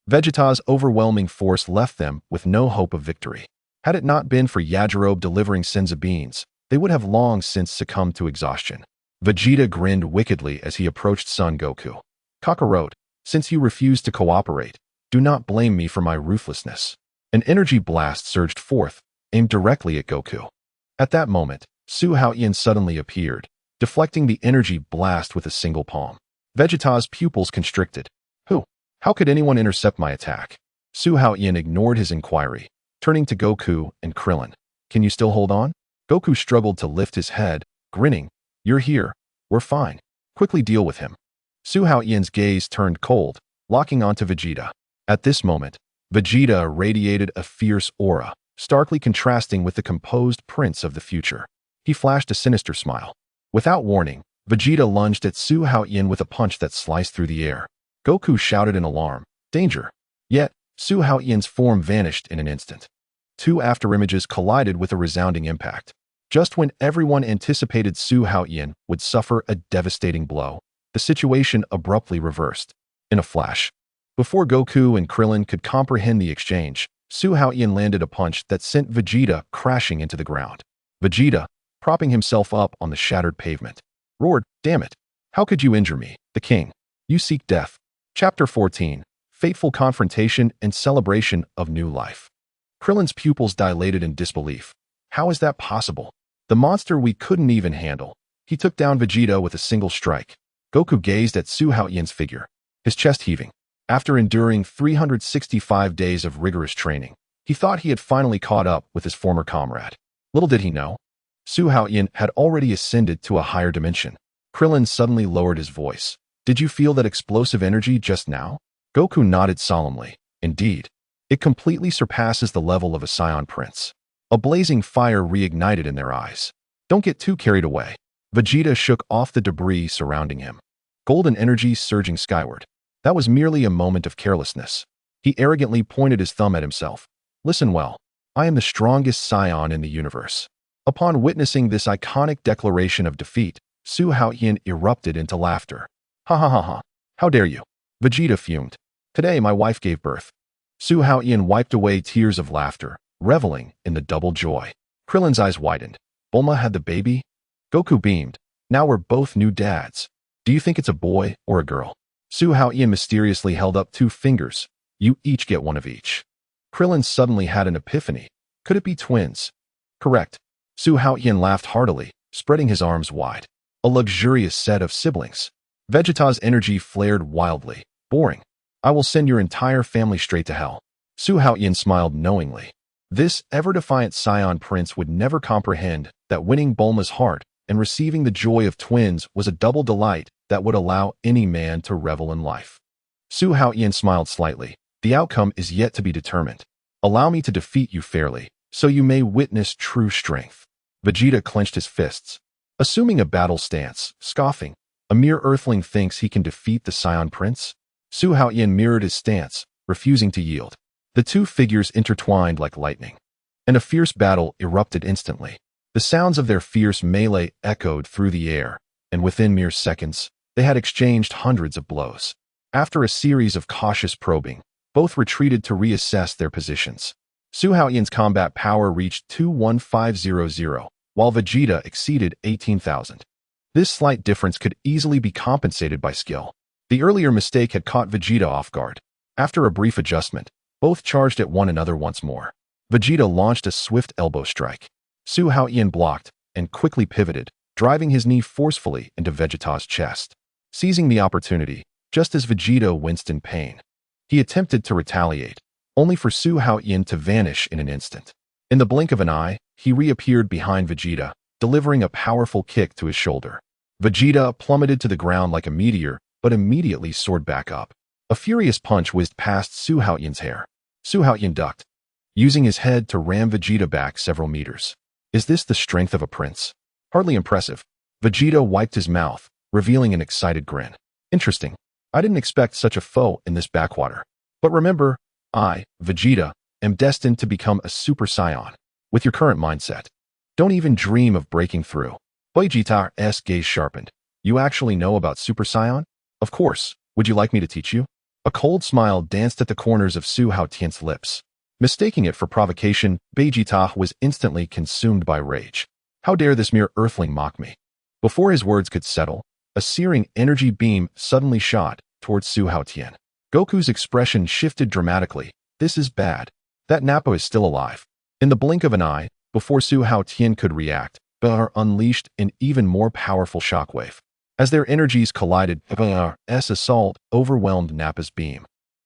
Vegeta's overwhelming force left them with no hope of victory. Had it not been for Yajirobe delivering Senzu beans, they would have long since succumbed to exhaustion. Vegeta grinned wickedly as he approached Son Goku. Kakarot, since you refused to cooperate, do not blame me for my ruthlessness. An energy blast surged forth, aimed directly at Goku. At that moment, Su Haotian suddenly appeared, deflecting the energy blast with a single palm. Vegeta's pupils constricted. Who? How could anyone intercept my attack? Su Haotian ignored his inquiry, turning to Goku and Krillin. Can you still hold on? Goku struggled to lift his head, grinning. You're here. We're fine. Quickly deal with him. Su Haotian's gaze turned cold, locking onto Vegeta. At this moment, Vegeta radiated a fierce aura, starkly contrasting with the composed prince of the future. He flashed a sinister smile. Without warning, Vegeta lunged at Su Haotian with a punch that sliced through the air. Goku shouted in alarm, danger! Yet, Su Haotian's form vanished in an instant. Two afterimages collided with a resounding impact. Just when everyone anticipated Su Haotian would suffer a devastating blow, the situation abruptly reversed. In a flash, before Goku and Krillin could comprehend the exchange, Su Haotian landed a punch that sent Vegeta crashing into the ground. Vegeta, propping himself up on the shattered pavement, roared, damn it! How could you injure me, the king? You seek death. Chapter 14. Fateful Confrontation and Celebration of New Life. Krillin's pupils dilated in disbelief. How is that possible? The monster we couldn't even handle. He took down Vegeta with a single strike. Goku gazed at Su Haotian's figure, his chest heaving. After enduring 365 days of rigorous training, he thought he had finally caught up with his former comrade. Little did he know, Su Haotian had already ascended to a higher dimension. Krillin suddenly lowered his voice. Did you feel that explosive energy just now? Goku nodded solemnly. Indeed, it completely surpasses the level of a Saiyan prince. A blazing fire reignited in their eyes. Don't get too carried away. Vegeta shook off the debris surrounding him. Golden energy surging skyward. That was merely a moment of carelessness. He arrogantly pointed his thumb at himself. Listen well. I am the strongest Saiyan in the universe. Upon witnessing this iconic declaration of defeat, Su Haotian erupted into laughter. Ha ha ha ha. How dare you? Vegeta fumed. Today my wife gave birth. Su Haotian wiped away tears of laughter, reveling in the double joy. Krillin's eyes widened. Bulma had the baby? Goku beamed. Now we're both new dads. Do you think it's a boy or a girl? Su Haotian mysteriously held up two fingers. You each get one of each. Krillin suddenly had an epiphany. Could it be twins? Correct. Su Haotian laughed heartily, spreading his arms wide. A luxurious set of siblings. Vegeta's energy flared wildly. Boring. I will send your entire family straight to hell. Su Haotian smiled knowingly. This ever-defiant Saiyan prince would never comprehend that winning Bulma's heart and receiving the joy of twins was a double delight that would allow any man to revel in life. Su Haotian smiled slightly. The outcome is yet to be determined. Allow me to defeat you fairly, so you may witness true strength. Vegeta clenched his fists, assuming a battle stance, scoffing. A mere earthling thinks he can defeat the Saiyan prince? Su Haotian mirrored his stance, refusing to yield. The two figures intertwined like lightning, and a fierce battle erupted instantly. The sounds of their fierce melee echoed through the air, and within mere seconds, they had exchanged hundreds of blows. After a series of cautious probing, both retreated to reassess their positions. Su Haotian's combat power reached 21500, while Vegeta exceeded 18,000. This slight difference could easily be compensated by skill. The earlier mistake had caught Vegeta off guard. After a brief adjustment, both charged at one another once more. Vegeta launched a swift elbow strike. Su Haotian blocked and quickly pivoted, driving his knee forcefully into Vegeta's chest. Seizing the opportunity, just as Vegeta winced in pain, he attempted to retaliate, only for Su Haotian to vanish in an instant. In the blink of an eye, he reappeared behind Vegeta, delivering a powerful kick to his shoulder. Vegeta plummeted to the ground like a meteor, but immediately soared back up. A furious punch whizzed past Su Haotian's hair. Su Haotian ducked, using his head to ram Vegeta back several meters. Is this the strength of a prince? Hardly impressive. Vegeta wiped his mouth, revealing an excited grin. Interesting. I didn't expect such a foe in this backwater. But remember, I, Vegeta, am destined to become a Super Saiyan. With your current mindset, don't even dream of breaking through. Vegeta's gaze sharpened. You actually know about Super Saiyan? Of course. Would you like me to teach you? A cold smile danced at the corners of Su Haotian's lips. Mistaking it for provocation, Vegeta was instantly consumed by rage. How dare this mere earthling mock me? Before his words could settle, a searing energy beam suddenly shot towards Su Haotian. Goku's expression shifted dramatically. This is bad. That Nappa is still alive. In the blink of an eye, before Su Haotian could react, Bulma unleashed an even more powerful shockwave. As their energies collided, Bulma's assault overwhelmed Nappa's beam.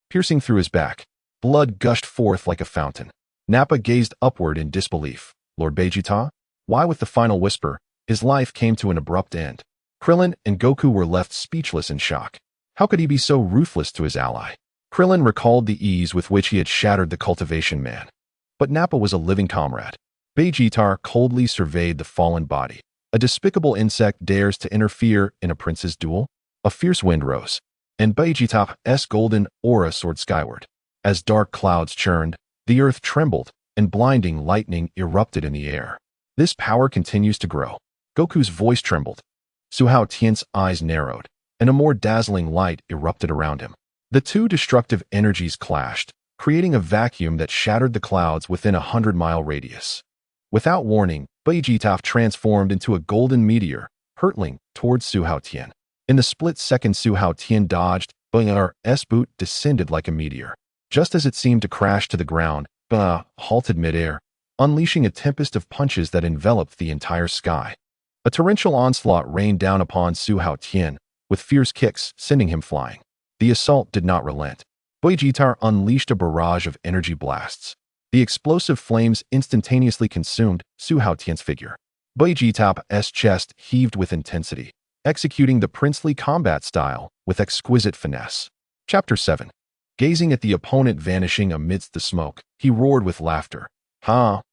Piercing through his back, blood gushed forth like a fountain. Nappa gazed upward in disbelief. Lord Vegeta? Why, with the final whisper, his life came to an abrupt end. Krillin and Goku were left speechless in shock. How could he be so ruthless to his ally? Krillin recalled the ease with which he had shattered the cultivation man. But Nappa was a living comrade. Vegeta coldly surveyed the fallen body. A despicable insect dares to interfere in a prince's duel? A fierce wind rose, and Vegeta's golden aura soared skyward. As dark clouds churned, the earth trembled, and blinding lightning erupted in the air. This power continues to grow. Goku's voice trembled. Su Haotian's eyes narrowed, and a more dazzling light erupted around him. The two destructive energies clashed, creating a vacuum that shattered the clouds within a 100-mile radius. Without warning, Vegeta transformed into a golden meteor, hurtling towards Su Haotian. In the split second Su Haotian dodged, Bulma's boot descended like a meteor. Just as it seemed to crash to the ground, Bulma halted midair, unleashing a tempest of punches that enveloped the entire sky. A torrential onslaught rained down upon Su Haotian, with fierce kicks sending him flying. The assault did not relent. Vegeta unleashed a barrage of energy blasts. The explosive flames instantaneously consumed Su Haotian's figure. Vegeta's chest heaved with intensity, executing the princely combat style with exquisite finesse. Chapter 7. Gazing at the opponent vanishing amidst the smoke, he roared with laughter. I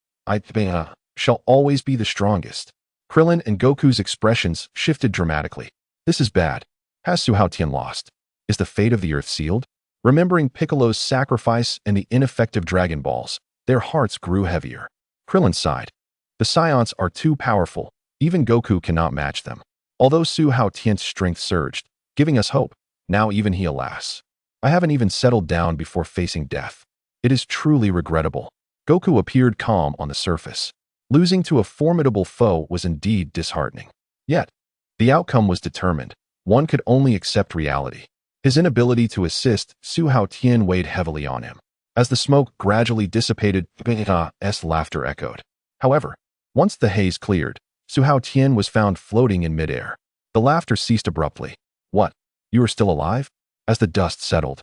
shall always be the strongest. Krillin and Goku's expressions shifted dramatically. This is bad. Has Su Haotian lost? Is the fate of the earth sealed? Remembering Piccolo's sacrifice and the ineffective Dragon Balls, their hearts grew heavier. Krillin sighed. The Saiyans are too powerful. Even Goku cannot match them. Although Su Haotian's strength surged, giving us hope, now even he, alas. I haven't even settled down before facing death. It is truly regrettable. Goku appeared calm on the surface. Losing to a formidable foe was indeed disheartening. Yet, the outcome was determined. One could only accept reality. His inability to assist Su Haotian weighed heavily on him. As the smoke gradually dissipated, Vegeta's laughter echoed. However, once the haze cleared, Su Haotian was found floating in midair. The laughter ceased abruptly. What? You are still alive? As the dust settled,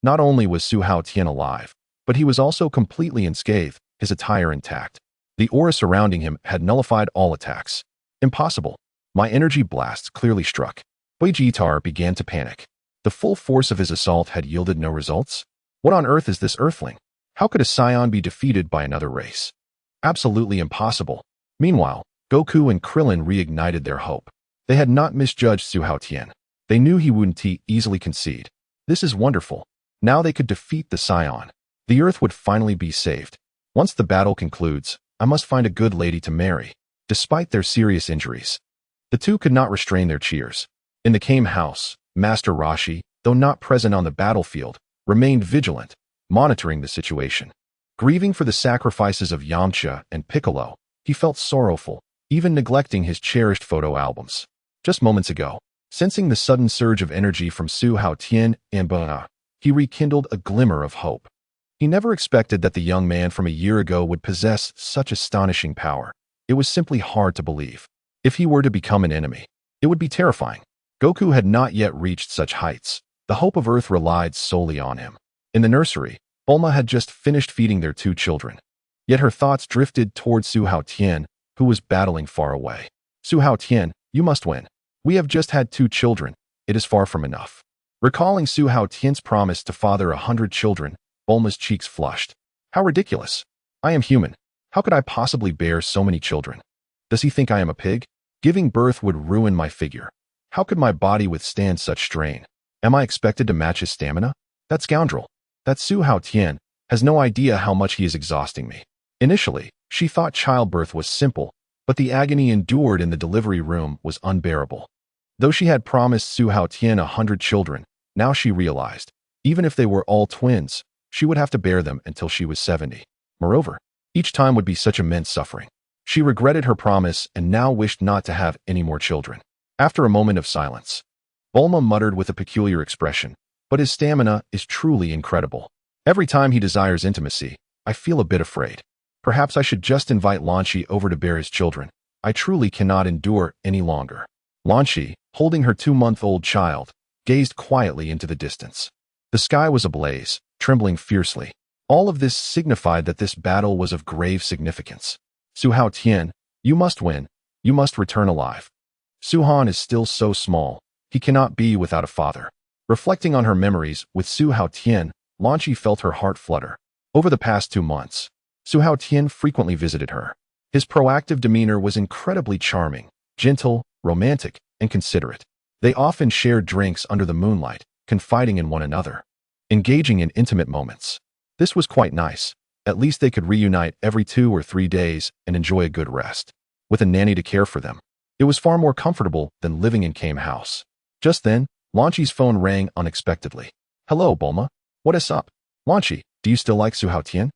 not only was Su Haotian alive, but he was also completely unscathed, his attire intact. The aura surrounding him had nullified all attacks. Impossible. My energy blasts clearly struck. Vegeta began to panic. The full force of his assault had yielded no results. What on earth is this earthling? How could a Saiyan be defeated by another race? Absolutely impossible. Meanwhile, Goku and Krillin reignited their hope. They had not misjudged Su Haotian. They knew he wouldn't easily concede. This is wonderful. Now they could defeat the Saiyan. The Earth would finally be saved. Once the battle concludes, I must find a good lady to marry. Despite their serious injuries, the two could not restrain their cheers. In the Kame house, Master Roshi, though not present on the battlefield, remained vigilant, monitoring the situation. Grieving for the sacrifices of Yamcha and Piccolo, he felt sorrowful, even neglecting his cherished photo albums. Just moments ago, sensing the sudden surge of energy from Su Haotian and Bulma, he rekindled a glimmer of hope. He never expected that the young man from a year ago would possess such astonishing power. It was simply hard to believe. If he were to become an enemy, it would be terrifying. Goku had not yet reached such heights. The hope of Earth relied solely on him. In the nursery, Bulma had just finished feeding their two children. Yet her thoughts drifted toward Su Haotian, who was battling far away. Su Haotian, you must win. We have just had 2 children. It is far from enough. Recalling Su Haotian's promise to father 100 children, Bulma's cheeks flushed. How ridiculous. I am human. How could I possibly bear so many children? Does he think I am a pig? Giving birth would ruin my figure. How could my body withstand such strain? Am I expected to match his stamina? That scoundrel, that Su Haotian, has no idea how much he is exhausting me. Initially, she thought childbirth was simple, but the agony endured in the delivery room was unbearable. Though she had promised Su Haotian 100 children, now she realized, even if they were all twins, she would have to bear them until she was 70. Moreover, each time would be such immense suffering. She regretted her promise and now wished not to have any more children. After a moment of silence, Bulma muttered with a peculiar expression, but his stamina is truly incredible. Every time he desires intimacy, I feel a bit afraid. Perhaps I should just invite Lan Shi over to bear his children. I truly cannot endure any longer. Lan Shi, holding her 2-month-old child, gazed quietly into the distance. The sky was ablaze, trembling fiercely. All of this signified that this battle was of grave significance. Su Haotian, you must win. You must return alive. Su-Han is still so small. He cannot be without a father. Reflecting on her memories with Su Haotian, Lan Shi felt her heart flutter. Over the past 2 months, Su Haotian frequently visited her. His proactive demeanor was incredibly charming, gentle, romantic, and considerate. They often shared drinks under the moonlight, confiding in one another, engaging in intimate moments. This was quite nice. At least they could reunite every 2 or 3 days and enjoy a good rest. With a nanny to care for them, it was far more comfortable than living in Kame house. Just then, Lan Shi's phone rang unexpectedly. Hello, Bulma. What is up? Lan Shi, do you still like Su Haotian?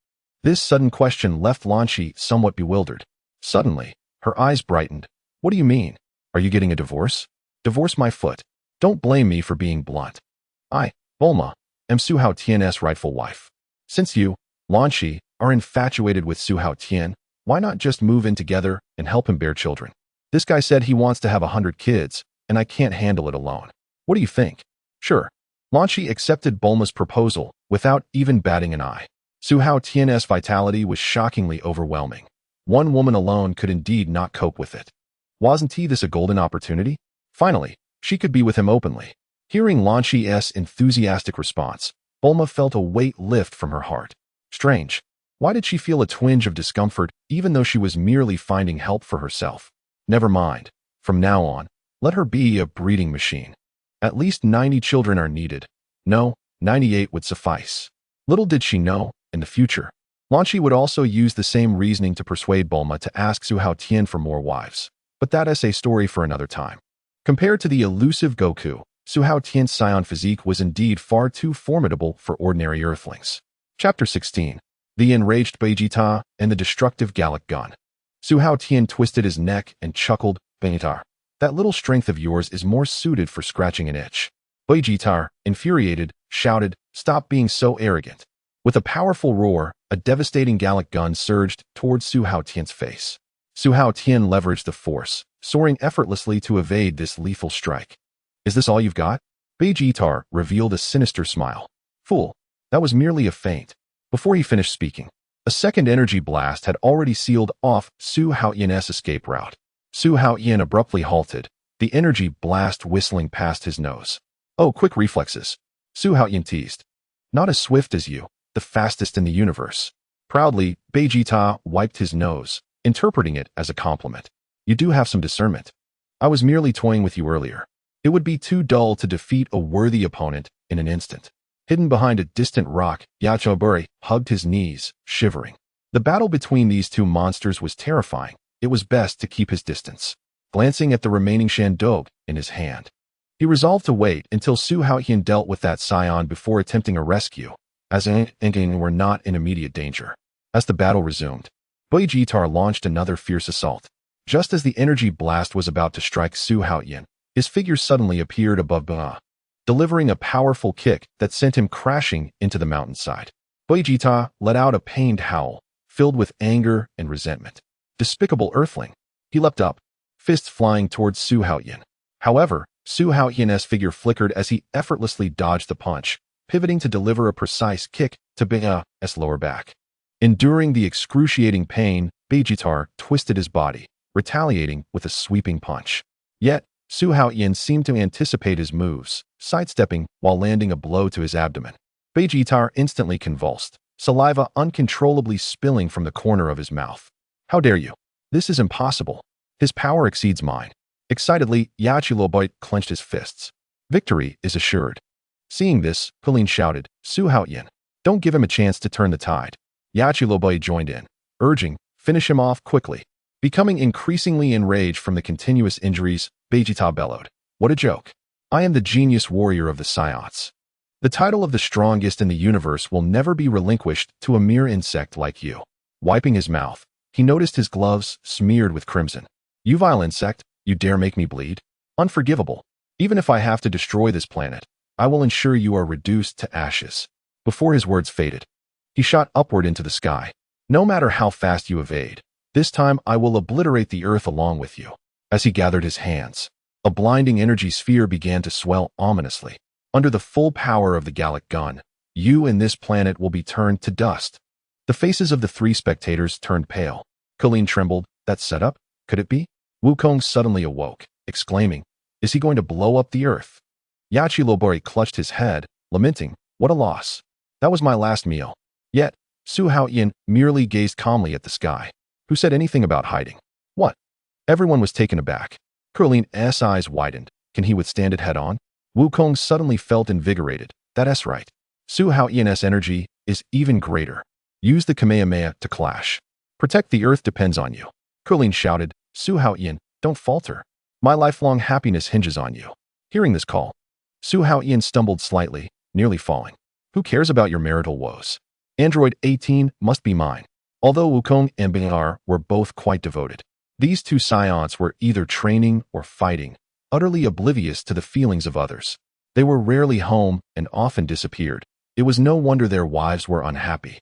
This sudden question left Lan Shi somewhat bewildered. Suddenly, her eyes brightened. What do you mean? Are you getting a divorce? Divorce my foot. Don't blame me for being blunt. I, Bulma, am Su Haotian's rightful wife. Since you, Lan Shi, are infatuated with Su Haotian, why not just move in together and help him bear children? This guy said he wants to have 100 kids, and I can't handle it alone. What do you think? Sure. Lan Shi accepted Bulma's proposal without even batting an eye. Su Haotian's vitality was shockingly overwhelming. One woman alone could indeed not cope with it. Wasn't this a golden opportunity? Finally, she could be with him openly. Hearing Lan Shi's enthusiastic response, Bulma felt a weight lift from her heart. Strange. Why did she feel a twinge of discomfort even though she was merely finding help for herself? Never mind. From now on, let her be a breeding machine. At least 90 children are needed. No, 98 would suffice. Little did she know, in the future, Lan Shi would also use the same reasoning to persuade Bulma to ask Su Haotian for more wives. But that is a story for another time. Compared to the elusive Goku, Su Haotian's Saiyan physique was indeed far too formidable for ordinary earthlings. Chapter 16. The Enraged Vegeta and the Destructive Gallic Gun. Su Haotian twisted his neck and chuckled, Vegeta, that little strength of yours is more suited for scratching an itch. Vegeta, infuriated, shouted, stop being so arrogant. With a powerful roar, a devastating Gallic gun surged towards Su Haotian's face. Su Haotian leveraged the force, soaring effortlessly to evade this lethal strike. Is this all you've got? Vegeta revealed a sinister smile. Fool, that was merely a feint. Before he finished speaking, a second energy blast had already sealed off Su Haotian's escape route. Su Haotian abruptly halted, the energy blast whistling past his nose. Oh, quick reflexes. Su Haotian teased. Not as swift as you. the fastest in the universe. Proudly, Vegeta wiped his nose, interpreting it as a compliment. You do have some discernment. I was merely toying with you earlier. It would be too dull to defeat a worthy opponent in an instant. Hidden behind a distant rock, Yamcha hugged his knees, shivering. The battle between these two monsters was terrifying. It was best to keep his distance. Glancing at the remaining Shandog in his hand, he resolved to wait until Su Haotian dealt with that Saiyan before attempting a rescue, as Engin were not in immediate danger. As the battle resumed, Vegeta launched another fierce assault. Just as the energy blast was about to strike Su Haotian, his figure suddenly appeared above Bulma, delivering a powerful kick that sent him crashing into the mountainside. Vegeta let out a pained howl, filled with anger and resentment. Despicable earthling. He leapt up, fists flying towards Su Haotian. However, Su Haotian's figure flickered as he effortlessly dodged the punch, pivoting to deliver a precise kick to Bulma's lower back. Enduring the excruciating pain, Vegeta twisted his body, retaliating with a sweeping punch. Yet, Su Haotian seemed to anticipate his moves, sidestepping while landing a blow to his abdomen. Vegeta instantly convulsed, saliva uncontrollably spilling from the corner of his mouth. How dare you? This is impossible. His power exceeds mine. Excitedly, Yachiloboy clenched his fists. Victory is assured. Seeing this, Kulin shouted, Su Haotian, don't give him a chance to turn the tide. Yachiloboy joined in, urging, finish him off quickly. Becoming increasingly enraged from the continuous injuries, Vegeta bellowed, what a joke. I am the genius warrior of the Saiyans. The title of the strongest in the universe will never be relinquished to a mere insect like you. Wiping his mouth, he noticed his gloves smeared with crimson. You vile insect, you dare make me bleed? Unforgivable. Even if I have to destroy this planet, I will ensure you are reduced to ashes. Before his words faded, he shot upward into the sky. No matter how fast you evade, this time I will obliterate the earth along with you. As he gathered his hands, a blinding energy sphere began to swell ominously. Under the full power of the Gallic gun, you and this planet will be turned to dust. The faces of the three spectators turned pale. Kulin trembled. That setup? Could it be? Wukong suddenly awoke, exclaiming, is he going to blow up the earth? Yachilobori clutched his head, lamenting, what a loss. That was my last meal. Yet, Su Haotian merely gazed calmly at the sky. Who said anything about hiding? What? Everyone was taken aback. Kulin's eyes widened. Can he withstand it head-on? Wukong suddenly felt invigorated. That's right. Su Haotian's energy is even greater. Use the Kamehameha to clash. Protect the earth depends on you. Kulin shouted, Su Haotian, don't falter. My lifelong happiness hinges on you. Hearing this call, Su Haotian stumbled slightly, nearly falling. Who cares about your marital woes? Android 18 must be mine. Although Wukong and Bing'ar were both quite devoted, these two Saiyans were either training or fighting, utterly oblivious to the feelings of others. They were rarely home and often disappeared. It was no wonder their wives were unhappy.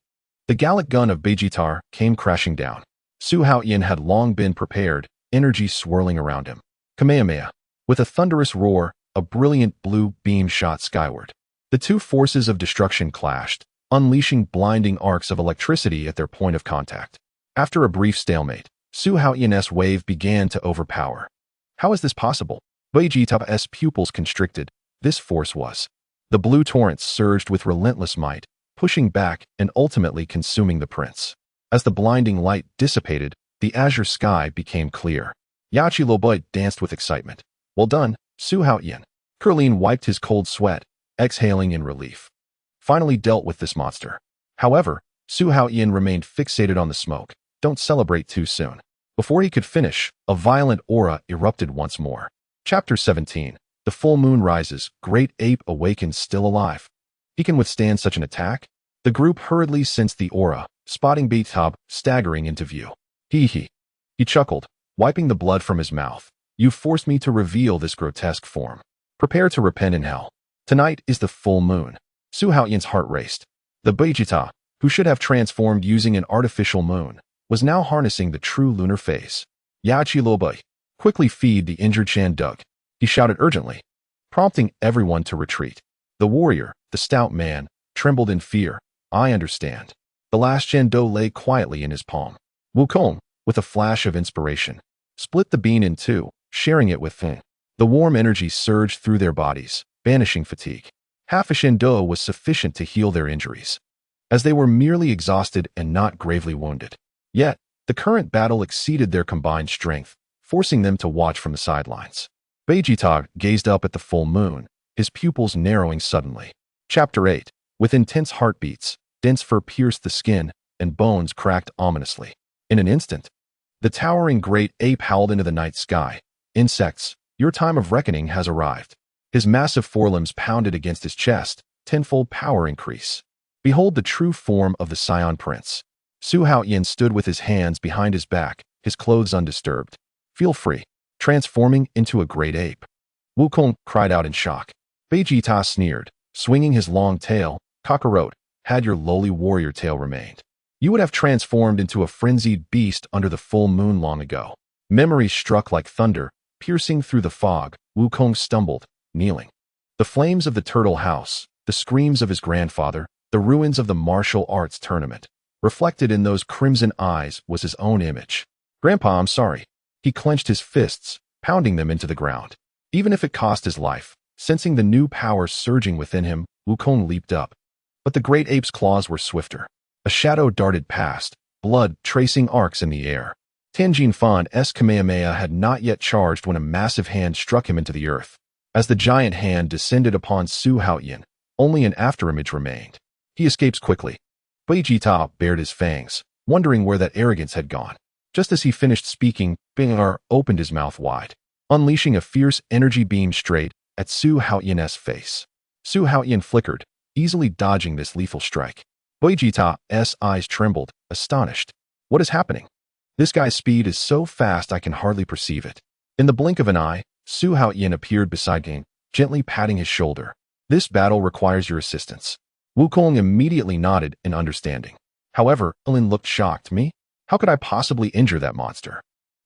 The Gallic gun of Vegeta came crashing down. Su Haotian had long been prepared, energy swirling around him. Kamehameha. With a thunderous roar, a brilliant blue beam shot skyward. The two forces of destruction clashed, unleashing blinding arcs of electricity at their point of contact. After a brief stalemate, Su Haotian's wave began to overpower. How is this possible? Vegeta's pupils constricted. This force was. The blue torrents surged with relentless might, pushing back and ultimately consuming the prince. As the blinding light dissipated, the azure sky became clear. Yachiloboy danced with excitement. Well done, Su Haotian. Kulin wiped his cold sweat, exhaling in relief. Finally dealt with this monster. However, Su Haotian remained fixated on the smoke. Don't celebrate too soon. Before he could finish, a violent aura erupted once more. Chapter 17. The full moon rises. Great ape awakens still alive. He can withstand such an attack? The group hurriedly sensed the aura, spotting Beatab staggering into view. He chuckled, wiping the blood from his mouth. You forced me to reveal this grotesque form. Prepare to repent in hell. Tonight is the full moon. Su Haotian's heart raced. The Vegeta, who should have transformed using an artificial moon, was now harnessing the true lunar phase. Yachiloboy, quickly feed the injured Shandug. He shouted urgently, prompting everyone to retreat. The warrior, the stout man, trembled in fear. I understand. The last Shandog lay quietly in his palm. Wukong, with a flash of inspiration, split the bean in two, sharing it with Feng. The warm energy surged through their bodies, banishing fatigue. Half a Shandog was sufficient to heal their injuries. as they were merely exhausted and not gravely wounded. Yet, the current battle exceeded their combined strength, forcing them to watch from the sidelines. Vegeta gazed up at the full moon, his pupils narrowing suddenly. Chapter 8. With intense heartbeats, dense fur pierced the skin, and bones cracked ominously. In an instant, the towering great ape howled into the night sky. Insects, your time of reckoning has arrived. His massive forelimbs pounded against his chest, tenfold power increase. Behold the true form of the Saiyan prince. Su Haotian stood with his hands behind his back, his clothes undisturbed. Feel free, transforming into a great ape. Wukong cried out in shock. Vegeta sneered, swinging his long tail. Kakarot, had your lowly warrior tail remained, you would have transformed into a frenzied beast under the full moon long ago. Memories struck like thunder, piercing through the fog. Wukong stumbled, kneeling. The flames of the turtle house, the screams of his grandfather, the ruins of the martial arts tournament. Reflected in those crimson eyes was his own image. Grandpa, I'm sorry. He clenched his fists, pounding them into the ground. Even if it cost his life, sensing the new power surging within him, Wukong leaped up. But the great ape's claws were swifter. A shadow darted past, blood tracing arcs in the air. Tianjin Fan's Kamehameha had not yet charged when a massive hand struck him into the earth. As the giant hand descended upon Su Haotian, only an afterimage remained. He escapes quickly. Vegeta bared his fangs, wondering where that arrogance had gone. Just as he finished speaking, Bingar opened his mouth wide, unleashing a fierce energy beam straight at Su Haotian's face. Su Haotian flickered, easily dodging this lethal strike. Vegeta's eyes trembled, astonished. What is happening? This guy's speed is so fast I can hardly perceive it. In the blink of an eye, Su Haotian appeared beside him, gently patting his shoulder. This battle requires your assistance. Wukong immediately nodded in understanding. However, Lin looked shocked. Me? How could I possibly injure that monster?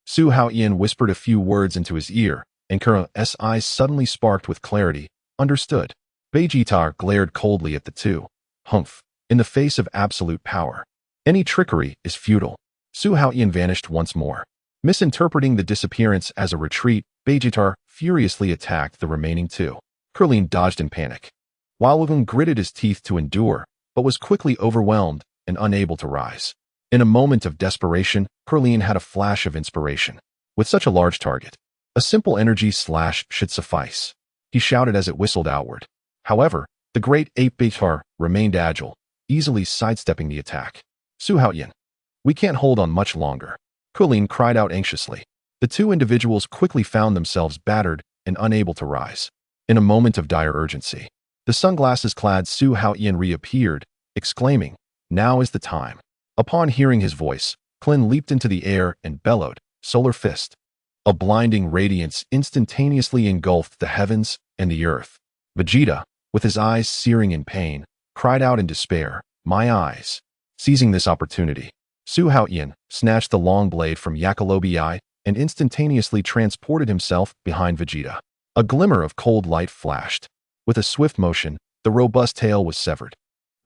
Su Haotian whispered a few words into his ear, and Kura's eyes suddenly sparked with clarity. Understood. Vegeta glared coldly at the two. Humph. In the face of absolute power, any trickery is futile. Su Haotian vanished once more. Misinterpreting the disappearance as a retreat, Vegeta furiously attacked the remaining two. Krillin dodged in panic, while Wukong gritted his teeth to endure, but was quickly overwhelmed and unable to rise. In a moment of desperation, Krillin had a flash of inspiration. With such a large target, a simple energy slash should suffice. He shouted as it whistled outward. However, the great ape Vegeta remained agile, easily sidestepping the attack. Su Haotian, we can't hold on much longer. Krillin cried out anxiously. The two individuals quickly found themselves battered and unable to rise. In a moment of dire urgency, the sunglasses-clad Su Haotian reappeared, exclaiming, "Now is the time." Upon hearing his voice, Klin leaped into the air and bellowed, "Solar Fist." A blinding radiance instantaneously engulfed the heavens and the earth. Vegeta, with his eyes searing in pain, cried out in despair, "My eyes!" Seizing this opportunity, Su Haotian snatched the long blade from Yakalobi Eye and instantaneously transported himself behind Vegeta. A glimmer of cold light flashed. With a swift motion, the robust tail was severed.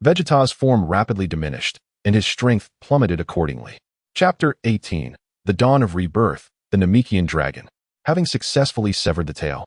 Vegeta's form rapidly diminished, and his strength plummeted accordingly. Chapter 18. The Dawn of Rebirth, the Namekian Dragon. Having successfully severed the tail,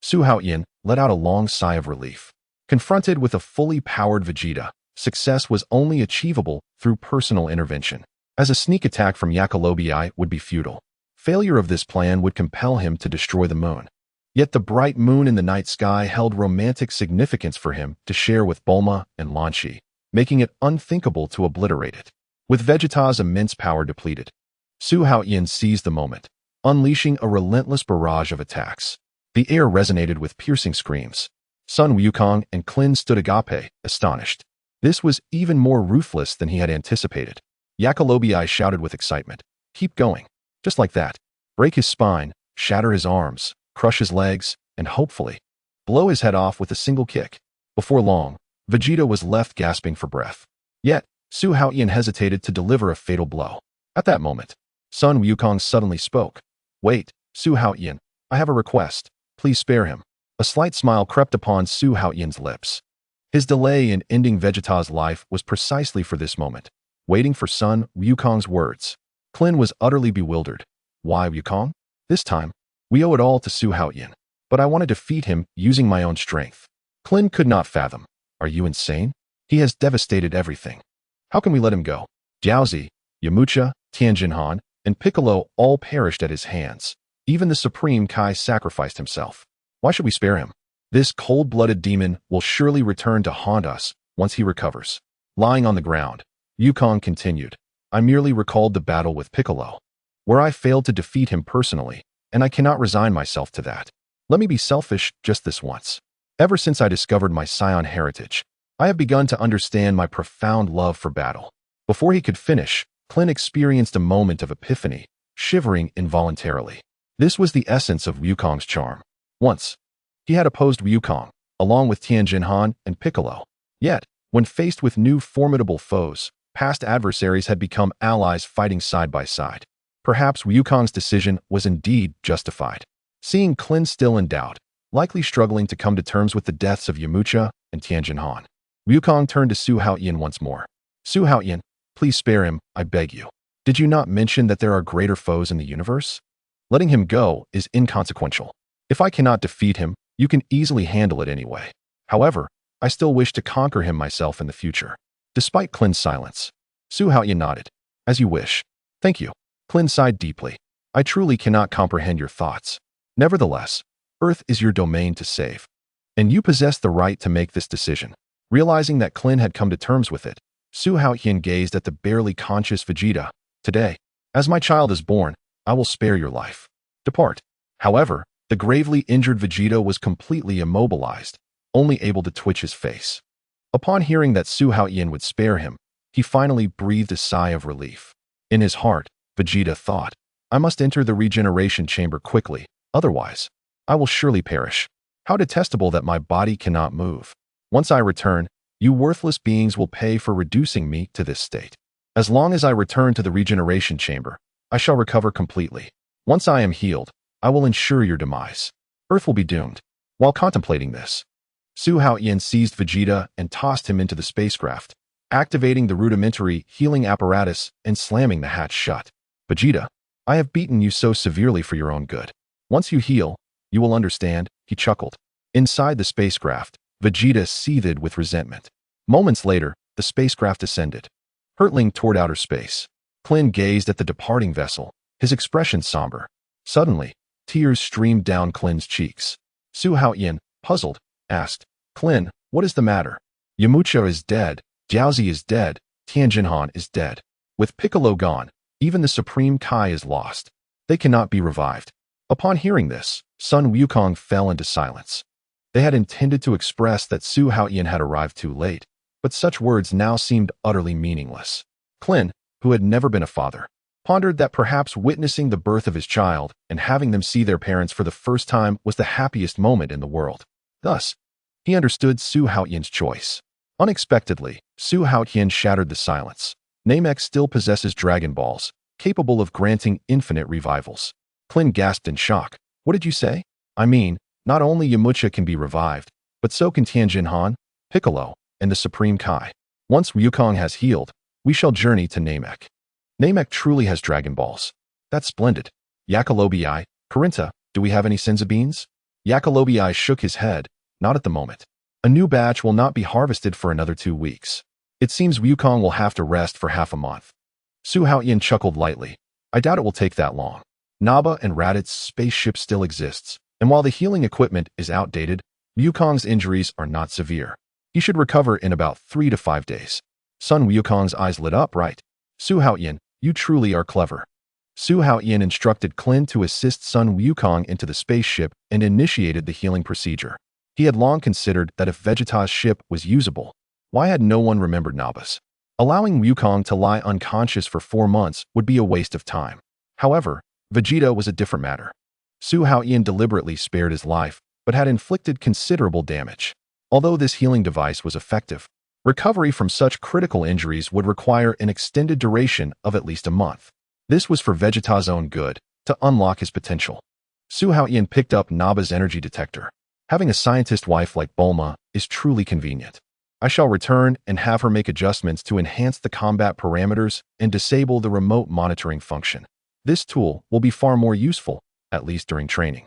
Su Haotian let out a long sigh of relief. Confronted with a fully powered Vegeta, success was only achievable through personal intervention, as a sneak attack from Yakalobi Eye would be futile. Failure of this plan would compel him to destroy the moon. Yet the bright moon in the night sky held romantic significance for him to share with Bulma and Lan Shi, making it unthinkable to obliterate it. With Vegeta's immense power depleted, Su Haotian seized the moment, unleashing a relentless barrage of attacks. The air resonated with piercing screams. Sun Wukong and Klin stood agape, astonished. This was even more ruthless than he had anticipated. Yakalobi Eye shouted with excitement, "Keep going. Just like that. Break his spine, shatter his arms, crush his legs, and hopefully blow his head off with a single kick." Before long, Vegeta was left gasping for breath. Yet, Su Haotian hesitated to deliver a fatal blow. At that moment, Sun Wukong suddenly spoke. "Wait, Su Haotian, I have a request. Please spare him." A slight smile crept upon Su Haotian's lips. His delay in ending Vegeta's life was precisely for this moment, waiting for Sun Wukong's words. Klin was utterly bewildered. "Why, Wukong? This time, we owe it all to Su Haotian. But I want to defeat him using my own strength." Klin could not fathom. "Are you insane? He has devastated everything. How can we let him go? Jiaozi, Yamcha, Tianjinhan, and Piccolo all perished at his hands. Even the Supreme Kai sacrificed himself. Why should we spare him? This cold-blooded demon will surely return to haunt us once he recovers. Lying on the ground, Yukong continued. I merely recalled the battle with Piccolo, where I failed to defeat him personally, and I cannot resign myself to that. Let me be selfish just this once. Ever since I discovered my Saiyan heritage, I have begun to understand my profound love for battle. Before he could finish, Clint experienced a moment of epiphany, shivering involuntarily. This was the essence of Wukong's charm. Once, he had opposed Wukong, along with Tianjinhan and Piccolo. Yet, when faced with new formidable foes, past adversaries had become allies fighting side by side. Perhaps Wukong's decision was indeed justified. Seeing Clint still in doubt, likely struggling to come to terms with the deaths of Yamcha and Tianjinhan, Wukong turned to Su Haotian once more. Su Haotian, please spare him, I beg you. Did you not mention that there are greater foes in the universe? Letting him go is inconsequential. If I cannot defeat him, you can easily handle it anyway. However, I still wish to conquer him myself in the future. Despite Clint's silence, Su Haotian nodded. As you wish. Thank you. Clint sighed deeply. I truly cannot comprehend your thoughts. Nevertheless, Earth is your domain to save, and you possess the right to make this decision. Realizing that Clint had come to terms with it, Su Haotian gazed at the barely conscious Vegeta. Today, as my child is born, I will spare your life. Depart. However, the gravely injured Vegeta was completely immobilized, only able to twitch his face. Upon hearing that Su Haotian would spare him, he finally breathed a sigh of relief. In his heart, Vegeta thought, I must enter the regeneration chamber quickly, otherwise, I will surely perish. How detestable that my body cannot move. Once I return, you worthless beings will pay for reducing me to this state. As long as I return to the regeneration chamber, I shall recover completely. Once I am healed, I will ensure your demise. Earth will be doomed. While contemplating this, Su Haotian seized Vegeta and tossed him into the spacecraft, activating the rudimentary healing apparatus and slamming the hatch shut. Vegeta, I have beaten you so severely for your own good. Once you heal, you will understand, he chuckled. Inside the spacecraft, Vegeta seethed with resentment. Moments later, the spacecraft descended, hurtling toward outer space. Clint gazed at the departing vessel, his expression somber. Suddenly, tears streamed down Clint's cheeks. Su Haotian, puzzled, asked, Clint, what is the matter? Yamcha is dead, Jiaozi is dead, Tianjinhan is dead. With Piccolo gone, even the Supreme Kai is lost. They cannot be revived. Upon hearing this, Sun Wukong fell into silence. They had intended to express that Su Haotian had arrived too late, but such words now seemed utterly meaningless. Clint, who had never been a father, pondered that perhaps witnessing the birth of his child and having them see their parents for the first time was the happiest moment in the world. Thus, he understood Su Haotian's choice. Unexpectedly, Su Haotian shattered the silence. Namek still possesses Dragon Balls, capable of granting infinite revivals. Clint gasped in shock. What did you say? I mean, not only Yamcha can be revived, but so can Tianjinhan, Piccolo, and the Supreme Kai. Once Wukong has healed, we shall journey to Namek. Namek truly has Dragon Balls. That's splendid. Yakalobi, Corinta, do we have any senza beans? Yakalobi shook his head. Not at the moment. A new batch will not be harvested for another 2 weeks. It seems Wukong will have to rest for half a month. Su Haotian chuckled lightly. I doubt it will take that long. Naba and Raditz spaceship still exists, and while the healing equipment is outdated, Wukong's injuries are not severe. He should recover in about 3 to 5 days. Sun Wukong's eyes lit up, right? Su Haotian, you truly are clever. Su Haotian instructed Clint to assist Sun Wukong into the spaceship and initiated the healing procedure. He had long considered that if Vegeta's ship was usable, why had no one remembered Naba's? Allowing Wukong to lie unconscious for 4 months would be a waste of time. However, Vegeta was a different matter. Su Haotian deliberately spared his life, but had inflicted considerable damage. Although this healing device was effective, recovery from such critical injuries would require an extended duration of at least a month. This was for Vegeta's own good, to unlock his potential. Su Haotian picked up Naba's energy detector. Having a scientist wife like Bulma is truly convenient. I shall return and have her make adjustments to enhance the combat parameters and disable the remote monitoring function. This tool will be far more useful, at least during training,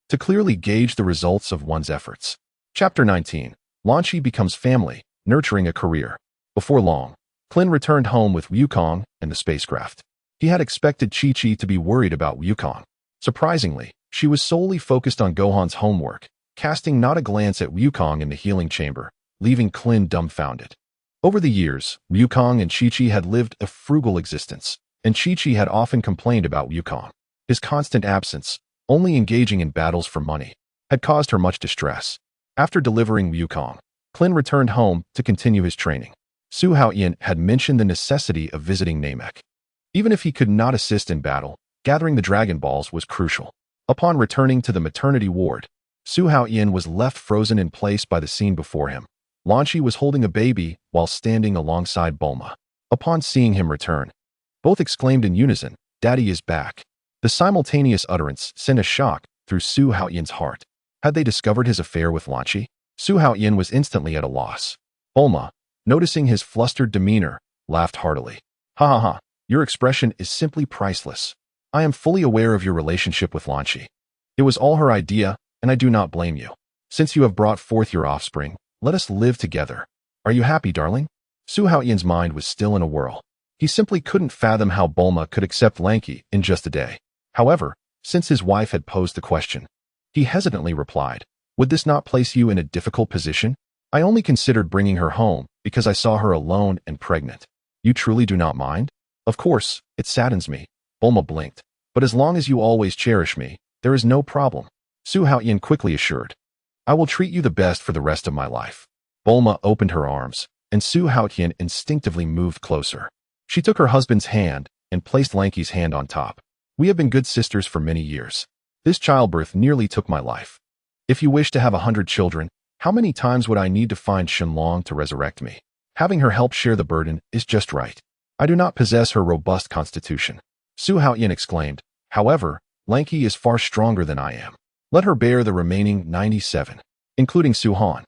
to clearly gauge the results of one's efforts. Chapter 19. Lan Shi becomes family, nurturing a career. Before long, Clint returned home with Wukong and the spacecraft. He had expected Chi-Chi to be worried about Wukong. Surprisingly, she was solely focused on Gohan's homework, casting not a glance at Wukong in the healing chamber, leaving Clint dumbfounded. Over the years, Wukong and Chi-Chi had lived a frugal existence, and Chi-Chi had often complained about Wukong. His constant absence, only engaging in battles for money, had caused her much distress. After delivering Wukong, Clint returned home to continue his training. Su Haotian had mentioned the necessity of visiting Namek. Even if he could not assist in battle, gathering the Dragon Balls was crucial. Upon returning to the maternity ward, Su Haotian was left frozen in place by the scene before him. Lan Shi was holding a baby while standing alongside Bulma. Upon seeing him return, both exclaimed in unison, "Daddy is back." The simultaneous utterance sent a shock through Su Haotian's heart. Had they discovered his affair with Lan Shi? Su Haotian was instantly at a loss. Bulma, noticing his flustered demeanor, laughed heartily. "Ha ha ha, your expression is simply priceless. I am fully aware of your relationship with Lan Shi. It was all her idea, and I do not blame you. Since you have brought forth your offspring, let us live together. Are you happy, darling?" Su Haotian's mind was still in a whirl. He simply couldn't fathom how Bulma could accept Lanky in just a day. However, since his wife had posed the question, he hesitantly replied, "Would this not place you in a difficult position? I only considered bringing her home because I saw her alone and pregnant. You truly do not mind?" "Of course, it saddens me," Bulma blinked, "but as long as you always cherish me, there is no problem," Su Haotian quickly assured. "I will treat you the best for the rest of my life." Bulma opened her arms, and Su Haotian instinctively moved closer. She took her husband's hand and placed Lanky's hand on top. "We have been good sisters for many years. This childbirth nearly took my life. If you wish to have 100 children, how many times would I need to find Shenron to resurrect me? Having her help share the burden is just right. I do not possess her robust constitution," Su Haotian exclaimed. "However, Lanky is far stronger than I am. Let her bear the remaining 97, including Su Han.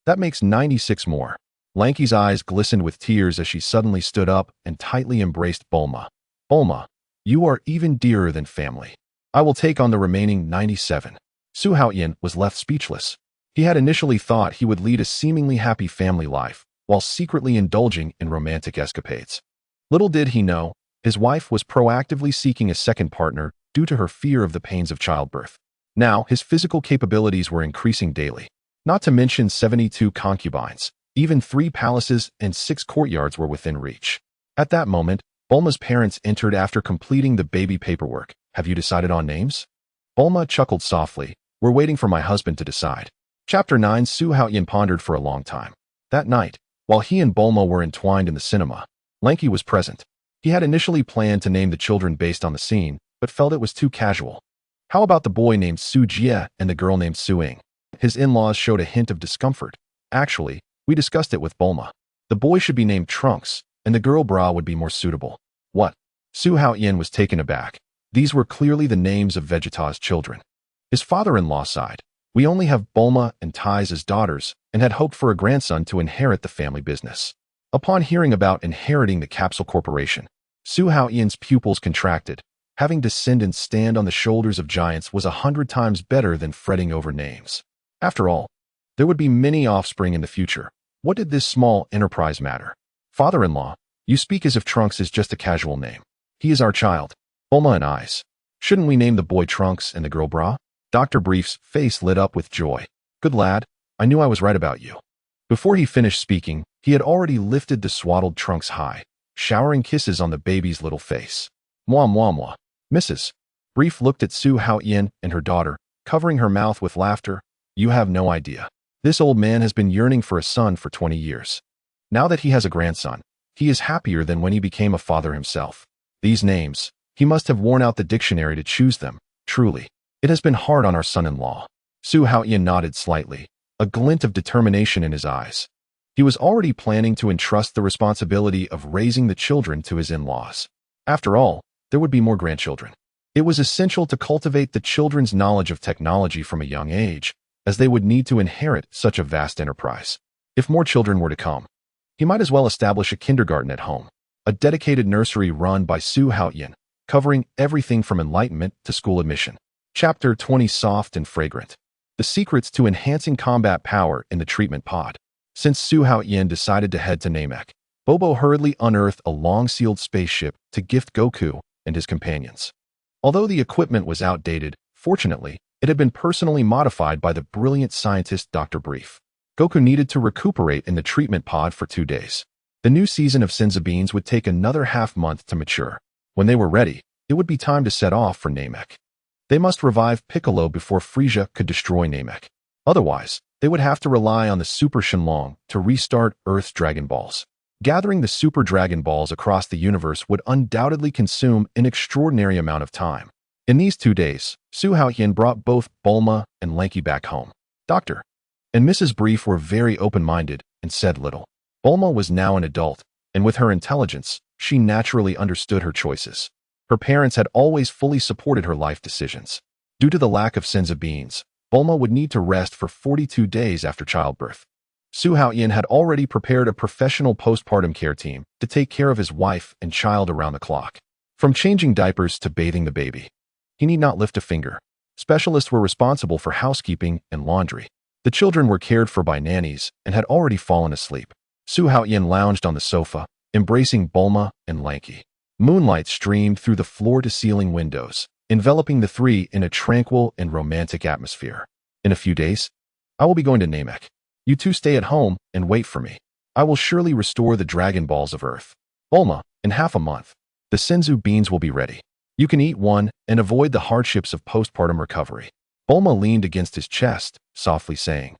That makes 96 more." Lanky's eyes glistened with tears as she suddenly stood up and tightly embraced Bulma. "Bulma, you are even dearer than family. I will take on the remaining 97. Su Haotian was left speechless. He had initially thought he would lead a seemingly happy family life, while secretly indulging in romantic escapades. Little did he know, his wife was proactively seeking a second partner due to her fear of the pains of childbirth. Now, his physical capabilities were increasing daily. Not to mention 72 concubines. Even 3 palaces and 6 courtyards were within reach. At that moment, Bulma's parents entered after completing the baby paperwork. "Have you decided on names?" Bulma chuckled softly. "We're waiting for my husband to decide." Chapter 9. Su Haotian pondered for a long time. That night, while he and Bulma were entwined in the cinema, Lanky was present. He had initially planned to name the children based on the scene, but felt it was too casual. How about the boy named Su Jie and the girl named Su Ying? His in-laws showed a hint of discomfort. "Actually, we discussed it with Bulma. The boy should be named Trunks, and the girl Bra would be more suitable." "What?" Su Haotian was taken aback. These were clearly the names of Vegeta's children. His father-in-law sighed. "We only have Bulma and Tais as daughters, and had hoped for a grandson to inherit the family business." Upon hearing about inheriting the Capsule Corporation, Su Haotian's pupils contracted. Having descendants stand on the shoulders of giants was 100 times better than fretting over names. After all, there would be many offspring in the future. What did this small enterprise matter? "Father-in-law, you speak as if Trunks is just a casual name. He is our child. Bulma and I's. Shouldn't we name the boy Trunks and the girl Bra?" Dr. Brief's face lit up with joy. "Good lad, I knew I was right about you." Before he finished speaking, he had already lifted the swaddled Trunks high, showering kisses on the baby's little face. "Mwah mwah mwah." "Mrs." Brief looked at Su Haotian and her daughter, covering her mouth with laughter. "You have no idea. This old man has been yearning for a son for 20 years. Now that he has a grandson, he is happier than when he became a father himself. These names, he must have worn out the dictionary to choose them. Truly, it has been hard on our son-in-law." Su Haotian nodded slightly, a glint of determination in his eyes. He was already planning to entrust the responsibility of raising the children to his in-laws. After all, there would be more grandchildren. It was essential to cultivate the children's knowledge of technology from a young age, as they would need to inherit such a vast enterprise. If more children were to come, he might as well establish a kindergarten at home, a dedicated nursery run by Su Haotian, covering everything from enlightenment to school admission. Chapter 20. Soft and Fragrant. The secrets to enhancing combat power in the treatment pod. Since Su Haotian decided to head to Namek, Bobo hurriedly unearthed a long-sealed spaceship to gift Goku and his companions. Although the equipment was outdated, fortunately, it had been personally modified by the brilliant scientist Dr. Brief. Goku needed to recuperate in the treatment pod for 2 days. The new season of Senzu Beans would take another half-month to mature. When they were ready, it would be time to set off for Namek. They must revive Piccolo before Frieza could destroy Namek. Otherwise, they would have to rely on the Super Shenron to restart Earth's Dragon Balls. Gathering the Super Dragon Balls across the universe would undoubtedly consume an extraordinary amount of time. In these 2 days, Su Haotian brought both Bulma and Lanky back home. Dr. and Mrs. Brief were very open-minded and said little. Bulma was now an adult, and with her intelligence, she naturally understood her choices. Her parents had always fully supported her life decisions. Due to the lack of Senzu Beans, Bulma would need to rest for 42 days after childbirth. Su Haotian had already prepared a professional postpartum care team to take care of his wife and child around the clock. From changing diapers to bathing the baby, he need not lift a finger. Specialists were responsible for housekeeping and laundry. The children were cared for by nannies and had already fallen asleep. Su Haotian lounged on the sofa, embracing Bulma and Lanky. Moonlight streamed through the floor-to-ceiling windows, enveloping the three in a tranquil and romantic atmosphere. In a few days, I will be going to Namek. You two stay at home and wait for me. I will surely restore the Dragon Balls of Earth. Bulma, in half a month, the Senzu Beans will be ready. You can eat one and avoid the hardships of postpartum recovery. Bulma leaned against his chest, softly saying,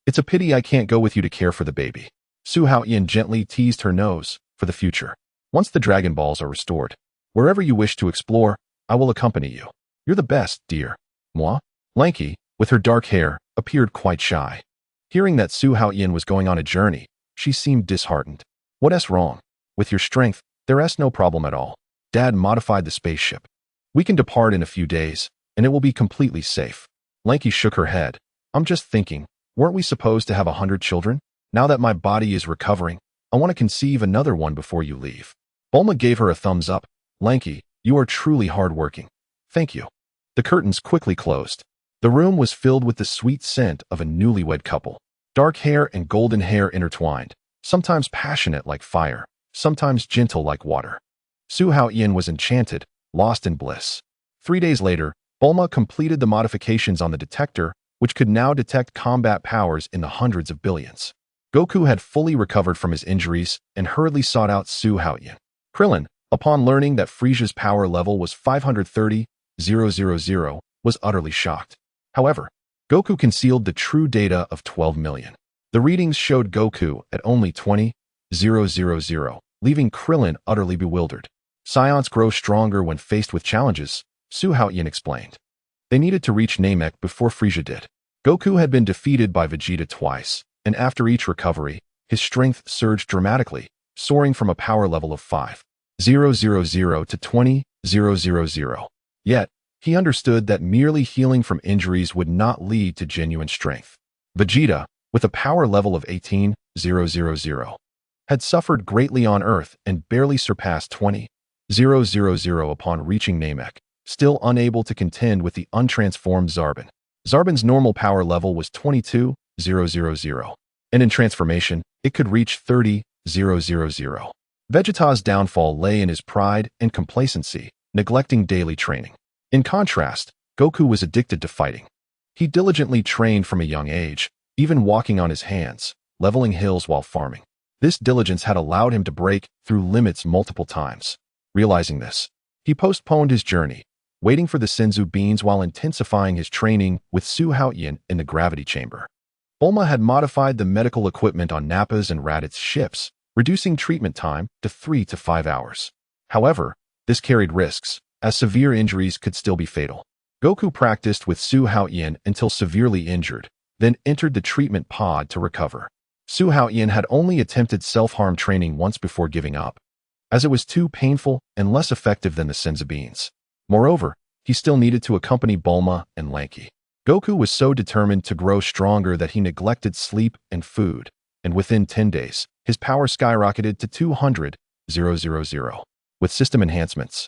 "It's a pity I can't go with you to care for the baby." Su Haotian gently teased her nose for the future. "Once the Dragon Balls are restored, wherever you wish to explore, I will accompany you. You're the best, dear." Moi? Lanky, with her dark hair, appeared quite shy. Hearing that Su Haotian was going on a journey, she seemed disheartened. "What's wrong? With your strength, there's no problem at all. Dad modified the spaceship. We can depart in a few days, and it will be completely safe." Lanky shook her head. "I'm just thinking, weren't we supposed to have 100 children? Now that my body is recovering, I want to conceive another one before you leave." Bulma gave her a thumbs up. "Lanky, you are truly hardworking. Thank you." The curtains quickly closed. The room was filled with the sweet scent of a newlywed couple. Dark hair and golden hair intertwined, sometimes passionate like fire, sometimes gentle like water. Su Haotian was enchanted, lost in bliss. 3 days later, Bulma completed the modifications on the detector, which could now detect combat powers in the hundreds of billions. Goku had fully recovered from his injuries and hurriedly sought out Su Haotian. Krillin, upon learning that Frieza's power level was 530,000, was utterly shocked. However, Goku concealed the true data of 12 million. The readings showed Goku at only 20,000, leaving Krillin utterly bewildered. Scions grow stronger when faced with challenges, Su Haotian explained. They needed to reach Namek before Frieza did. Goku had been defeated by Vegeta twice, and after each recovery, his strength surged dramatically, soaring from a power level of 5,000 to 20,000. Yet, he understood that merely healing from injuries would not lead to genuine strength. Vegeta, with a power level of 18,000, had suffered greatly on Earth and barely surpassed 20,000 upon reaching Namek, still unable to contend with the untransformed Zarbon. Zarbon's normal power level was 22,000, and in transformation, it could reach 30,000. Vegeta's downfall lay in his pride and complacency, neglecting daily training. In contrast, Goku was addicted to fighting. He diligently trained from a young age, even walking on his hands, leveling hills while farming. This diligence had allowed him to break through limits multiple times. Realizing this, he postponed his journey, waiting for the Senzu Beans while intensifying his training with Su Haotian in the gravity chamber. Bulma had modified the medical equipment on Nappa's and Raditz ships, reducing treatment time to 3 to 5 hours. However, this carried risks, as severe injuries could still be fatal. Goku practiced with Su Haotian until severely injured, then entered the treatment pod to recover. Su Haotian had only attempted self-harm training once before giving up, as it was too painful and less effective than the Senzu Beans. Moreover, he still needed to accompany Bulma and Lanky. Goku was so determined to grow stronger that he neglected sleep and food, and within 10 days, his power skyrocketed to 200,000. With system enhancements,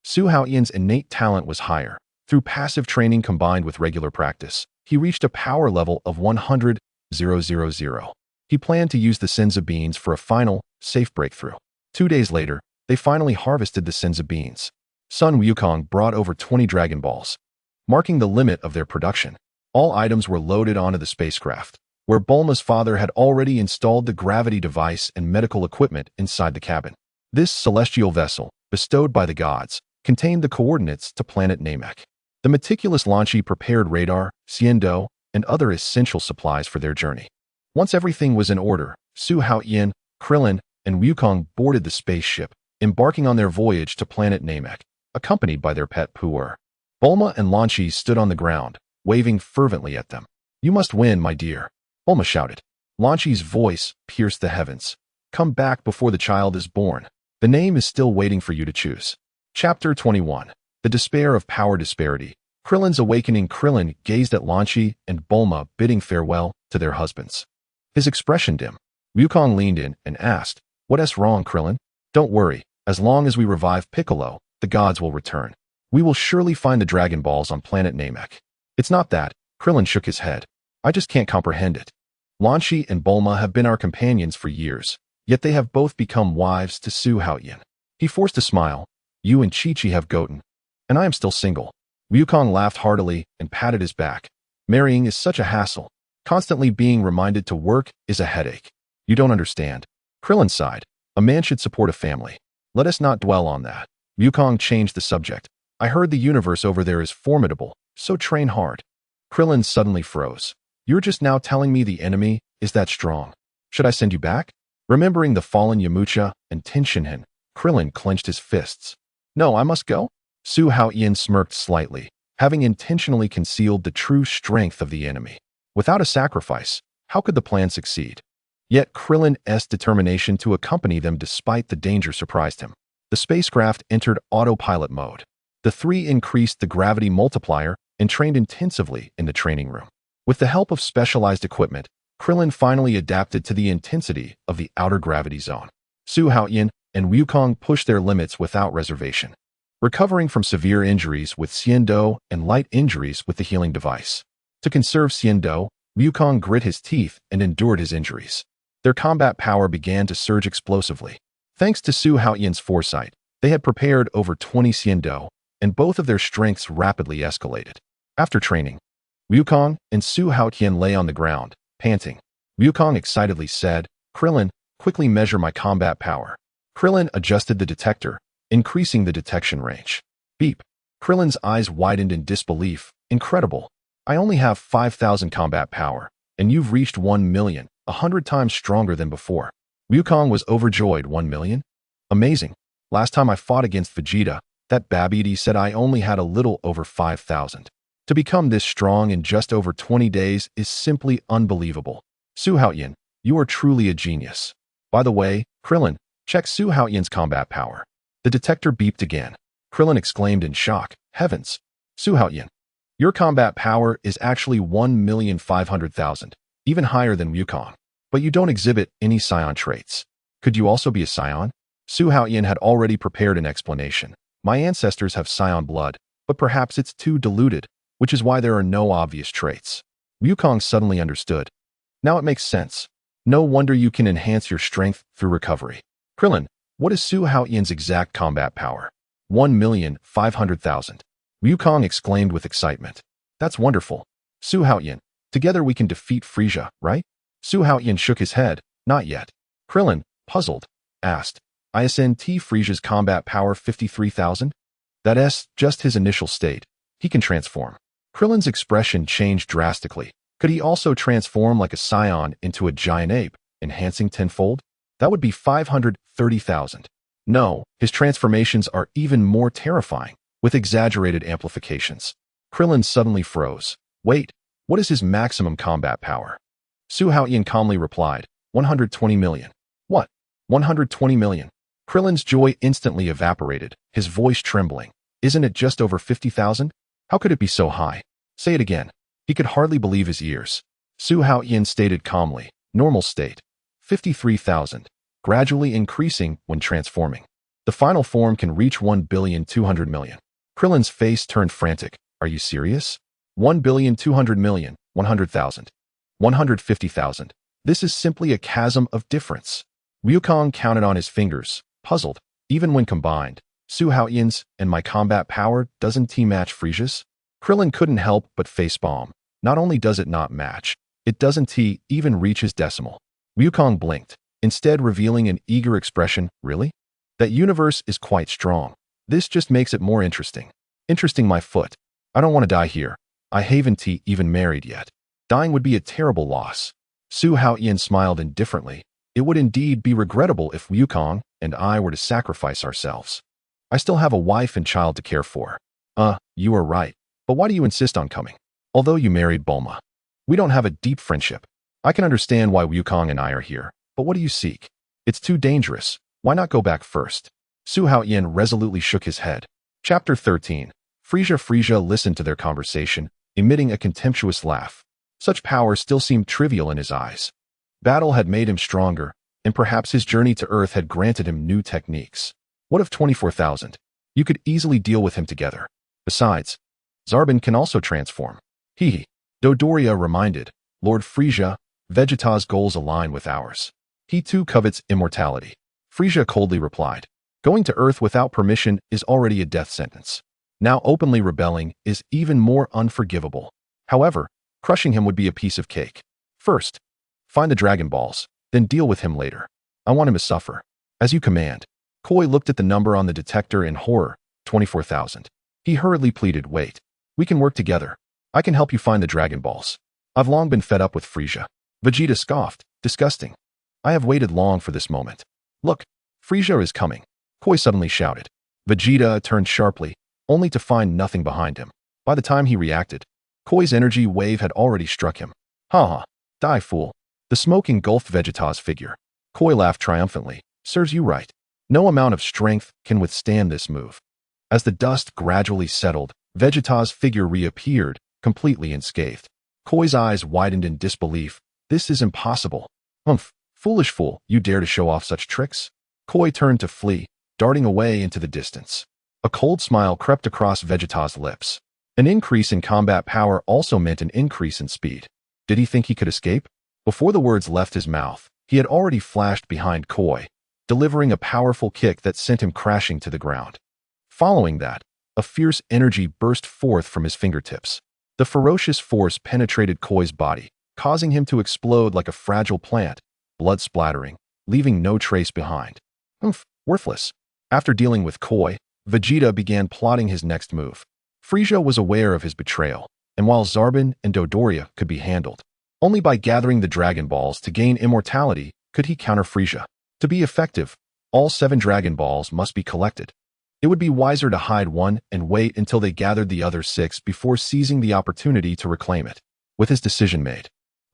Su Haotian's innate talent was higher. Through passive training combined with regular practice, he reached a power level of 100,000. He planned to use the Senzu Beans for a final safe breakthrough. 2 days later, they finally harvested the Senzu beans. Sun Wukong brought over 20 Dragon Balls, marking the limit of their production. All items were loaded onto the spacecraft, where Bulma's father had already installed the gravity device and medical equipment inside the cabin. This celestial vessel, bestowed by the gods, contained the coordinates to planet Namek. The meticulous Lanchi prepared radar, Xiando, and other essential supplies for their journey. Once everything was in order, Su Haotian, Krillin, and Wukong boarded the spaceship, embarking on their voyage to planet Namek, accompanied by their pet Pu'er. Bulma and Lanchi stood on the ground, waving fervently at them. "You must win, my dear," Bulma shouted. Lanchi's voice pierced the heavens. "Come back before the child is born. The name is still waiting for you to choose." Chapter 21. The Despair of Power Disparity. Krillin's awakening. Krillin gazed at Lanchi and Bulma, bidding farewell to their husbands. His expression dim. Wukong leaned in and asked, "What's wrong, Krillin?" "Don't worry. As long as we revive Piccolo, the gods will return. We will surely find the Dragon Balls on planet Namek." "It's not that," Krillin shook his head. "I just can't comprehend it. Lanchi and Bulma have been our companions for years, yet they have both become wives to Su Haotian." He forced a smile. "You and Chi-Chi have Goten, and I am still single." Wukong laughed heartily and patted his back. "Marrying is such a hassle. Constantly being reminded to work is a headache." "You don't understand." Krillin sighed. "A man should support a family. Let us not dwell on that." Wukong changed the subject. "I heard the universe over there is formidable, so train hard." Krillin suddenly froze. "You're just now telling me the enemy is that strong. Should I send you back?" Remembering the fallen Yamcha and Tenshinhan, Krillin clenched his fists. "No, I must go?" Su Haotian smirked slightly, having intentionally concealed the true strength of the enemy. Without a sacrifice, how could the plan succeed? Yet Krillin's determination to accompany them despite the danger surprised him. The spacecraft entered autopilot mode. The three increased the gravity multiplier and trained intensively in the training room. With the help of specialized equipment, Krillin finally adapted to the intensity of the outer gravity zone. Su Haotian and Wukong pushed their limits without reservation, recovering from severe injuries with Xiando and light injuries with the healing device. To conserve Xiando, Wukong grit his teeth and endured his injuries. Their combat power began to surge explosively. Thanks to Su Haotian's foresight, they had prepared over 20 Xiando, and both of their strengths rapidly escalated. After training, Wukong and Su Haotian lay on the ground, panting. Wukong excitedly said, "Krillin, quickly measure my combat power." Krillin adjusted the detector, increasing the detection range. Beep. Krillin's eyes widened in disbelief. "Incredible. I only have 5,000 combat power, and you've reached 1 million, 100 times stronger than before." Wukong was overjoyed. 1 million? Amazing. Last time I fought against Vegeta, that Babidi said I only had a little over 5,000. To become this strong in just over 20 days is simply unbelievable. Su Haotian, you are truly a genius. By the way, Krillin, check Su Haotian's combat power. The detector beeped again. Krillin exclaimed in shock, "Heavens! Su Haotian, your combat power is actually 1,500,000, even higher than Wukong. But you don't exhibit any Saiyan traits. Could you also be a Saiyan?" Su Haotian had already prepared an explanation. "My ancestors have Saiyan blood, but perhaps it's too diluted, which is why there are no obvious traits." Wukong suddenly understood. "Now it makes sense. No wonder you can enhance your strength through recovery." "Krillin, what is Su Haotian's exact combat power?" 1,500,000. Wukong exclaimed with excitement. "That's wonderful. Su Haotian, together we can defeat Frieza, right?" Su Haotian shook his head. "Not yet." Krillin, puzzled, asked, "Isn't Frieza's combat power 53,000? That's just his initial state. He can transform." Krillin's expression changed drastically. Could he also transform like a Saiyan into a giant ape, enhancing tenfold? That would be 530,000. No, his transformations are even more terrifying, with exaggerated amplifications. Krillin suddenly froze. "Wait, what is his maximum combat power?" Su Haotian calmly replied, 120 million. "What? 120 million? Krillin's joy instantly evaporated, his voice trembling. "Isn't it just over 50,000? How could it be so high?" "Say it again." He could hardly believe his ears. Su Haotian stated calmly, "Normal state, 53,000, gradually increasing when transforming. The final form can reach 1,200,000,000. Krillin's face turned frantic. "Are you serious? 1,200,000,000, 100,000, 150,000. This is simply a chasm of difference." Wukong counted on his fingers, puzzled. Even when combined, Su Haotian's and my combat power doesn't match Frisia's? Krillin couldn't help but facepalm. Not only does it not match, it doesn't even reach his decimal. Wukong blinked, instead revealing an eager expression. Really? That universe is quite strong. This just makes it more interesting. Interesting my foot. I don't want to die here. I haven't even married yet. Dying would be a terrible loss. Su Haotian smiled indifferently. It would indeed be regrettable if Wukong and I were to sacrifice ourselves. I still have a wife and child to care for. You are right. But why do you insist on coming? Although you married Bulma. We don't have a deep friendship. I can understand why Wukong and I are here, but what do you seek? It's too dangerous. Why not go back first? Su Haotian resolutely shook his head. Chapter 13. Frisia listened to their conversation, emitting a contemptuous laugh. Such power still seemed trivial in his eyes. Battle had made him stronger, and perhaps his journey to Earth had granted him new techniques. What of 24,000? You could easily deal with him together. Besides, Zarbin can also transform. Dodoria reminded, Lord Frisia, Vegeta's goals align with ours. He too covets immortality. Frisia coldly replied, going to Earth without permission is already a death sentence. Now openly rebelling is even more unforgivable. However, crushing him would be a piece of cake. First, find the Dragon Balls, then deal with him later. I want him to suffer. As you command. Koi looked at the number on the detector in horror. 24,000. He hurriedly pleaded, wait. We can work together. I can help you find the Dragon Balls. I've long been fed up with Frisia. Vegeta scoffed. Disgusting. I have waited long for this moment. Look, Frisia is coming. Koi suddenly shouted. Vegeta turned sharply, only to find nothing behind him. By the time he reacted, Koi's energy wave had already struck him. Ha! Die, fool. The smoke engulfed Vegeta's figure. Koi laughed triumphantly. Serves you right. No amount of strength can withstand this move. As the dust gradually settled, Vegeta's figure reappeared, completely unscathed. Koi's eyes widened in disbelief. This is impossible. Humph, foolish fool, you dare to show off such tricks? Koi turned to flee, darting away into the distance. A cold smile crept across Vegeta's lips. An increase in combat power also meant an increase in speed. Did he think he could escape? Before the words left his mouth, he had already flashed behind Koi, delivering a powerful kick that sent him crashing to the ground. Following that, a fierce energy burst forth from his fingertips. The ferocious force penetrated Koi's body, causing him to explode like a fragile plant, blood splattering, leaving no trace behind. Humph, worthless. After dealing with Koi, Vegeta began plotting his next move. Frisia was aware of his betrayal, and while Zarbin and Dodoria could be handled, only by gathering the Dragon Balls to gain immortality could he counter Frisia. To be effective, all 7 Dragon Balls must be collected. It would be wiser to hide one and wait until they gathered the other 6 before seizing the opportunity to reclaim it. With his decision made,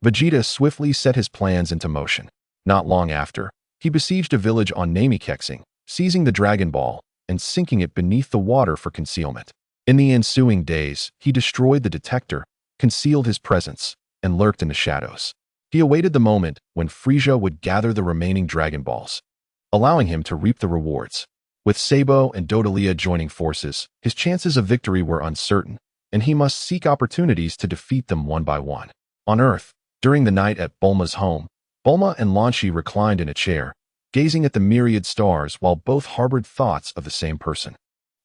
Vegeta swiftly set his plans into motion. Not long after, he besieged a village on Namekexing, seizing the Dragon Ball and sinking it beneath the water for concealment. In the ensuing days, he destroyed the detector, concealed his presence, and lurked in the shadows. He awaited the moment when Frisia would gather the remaining Dragon Balls, allowing him to reap the rewards. With Sabo and Dodolia joining forces, his chances of victory were uncertain, and he must seek opportunities to defeat them one by one. On Earth, during the night at Bulma's home, Bulma and Lan Shi reclined in a chair, gazing at the myriad stars while both harbored thoughts of the same person.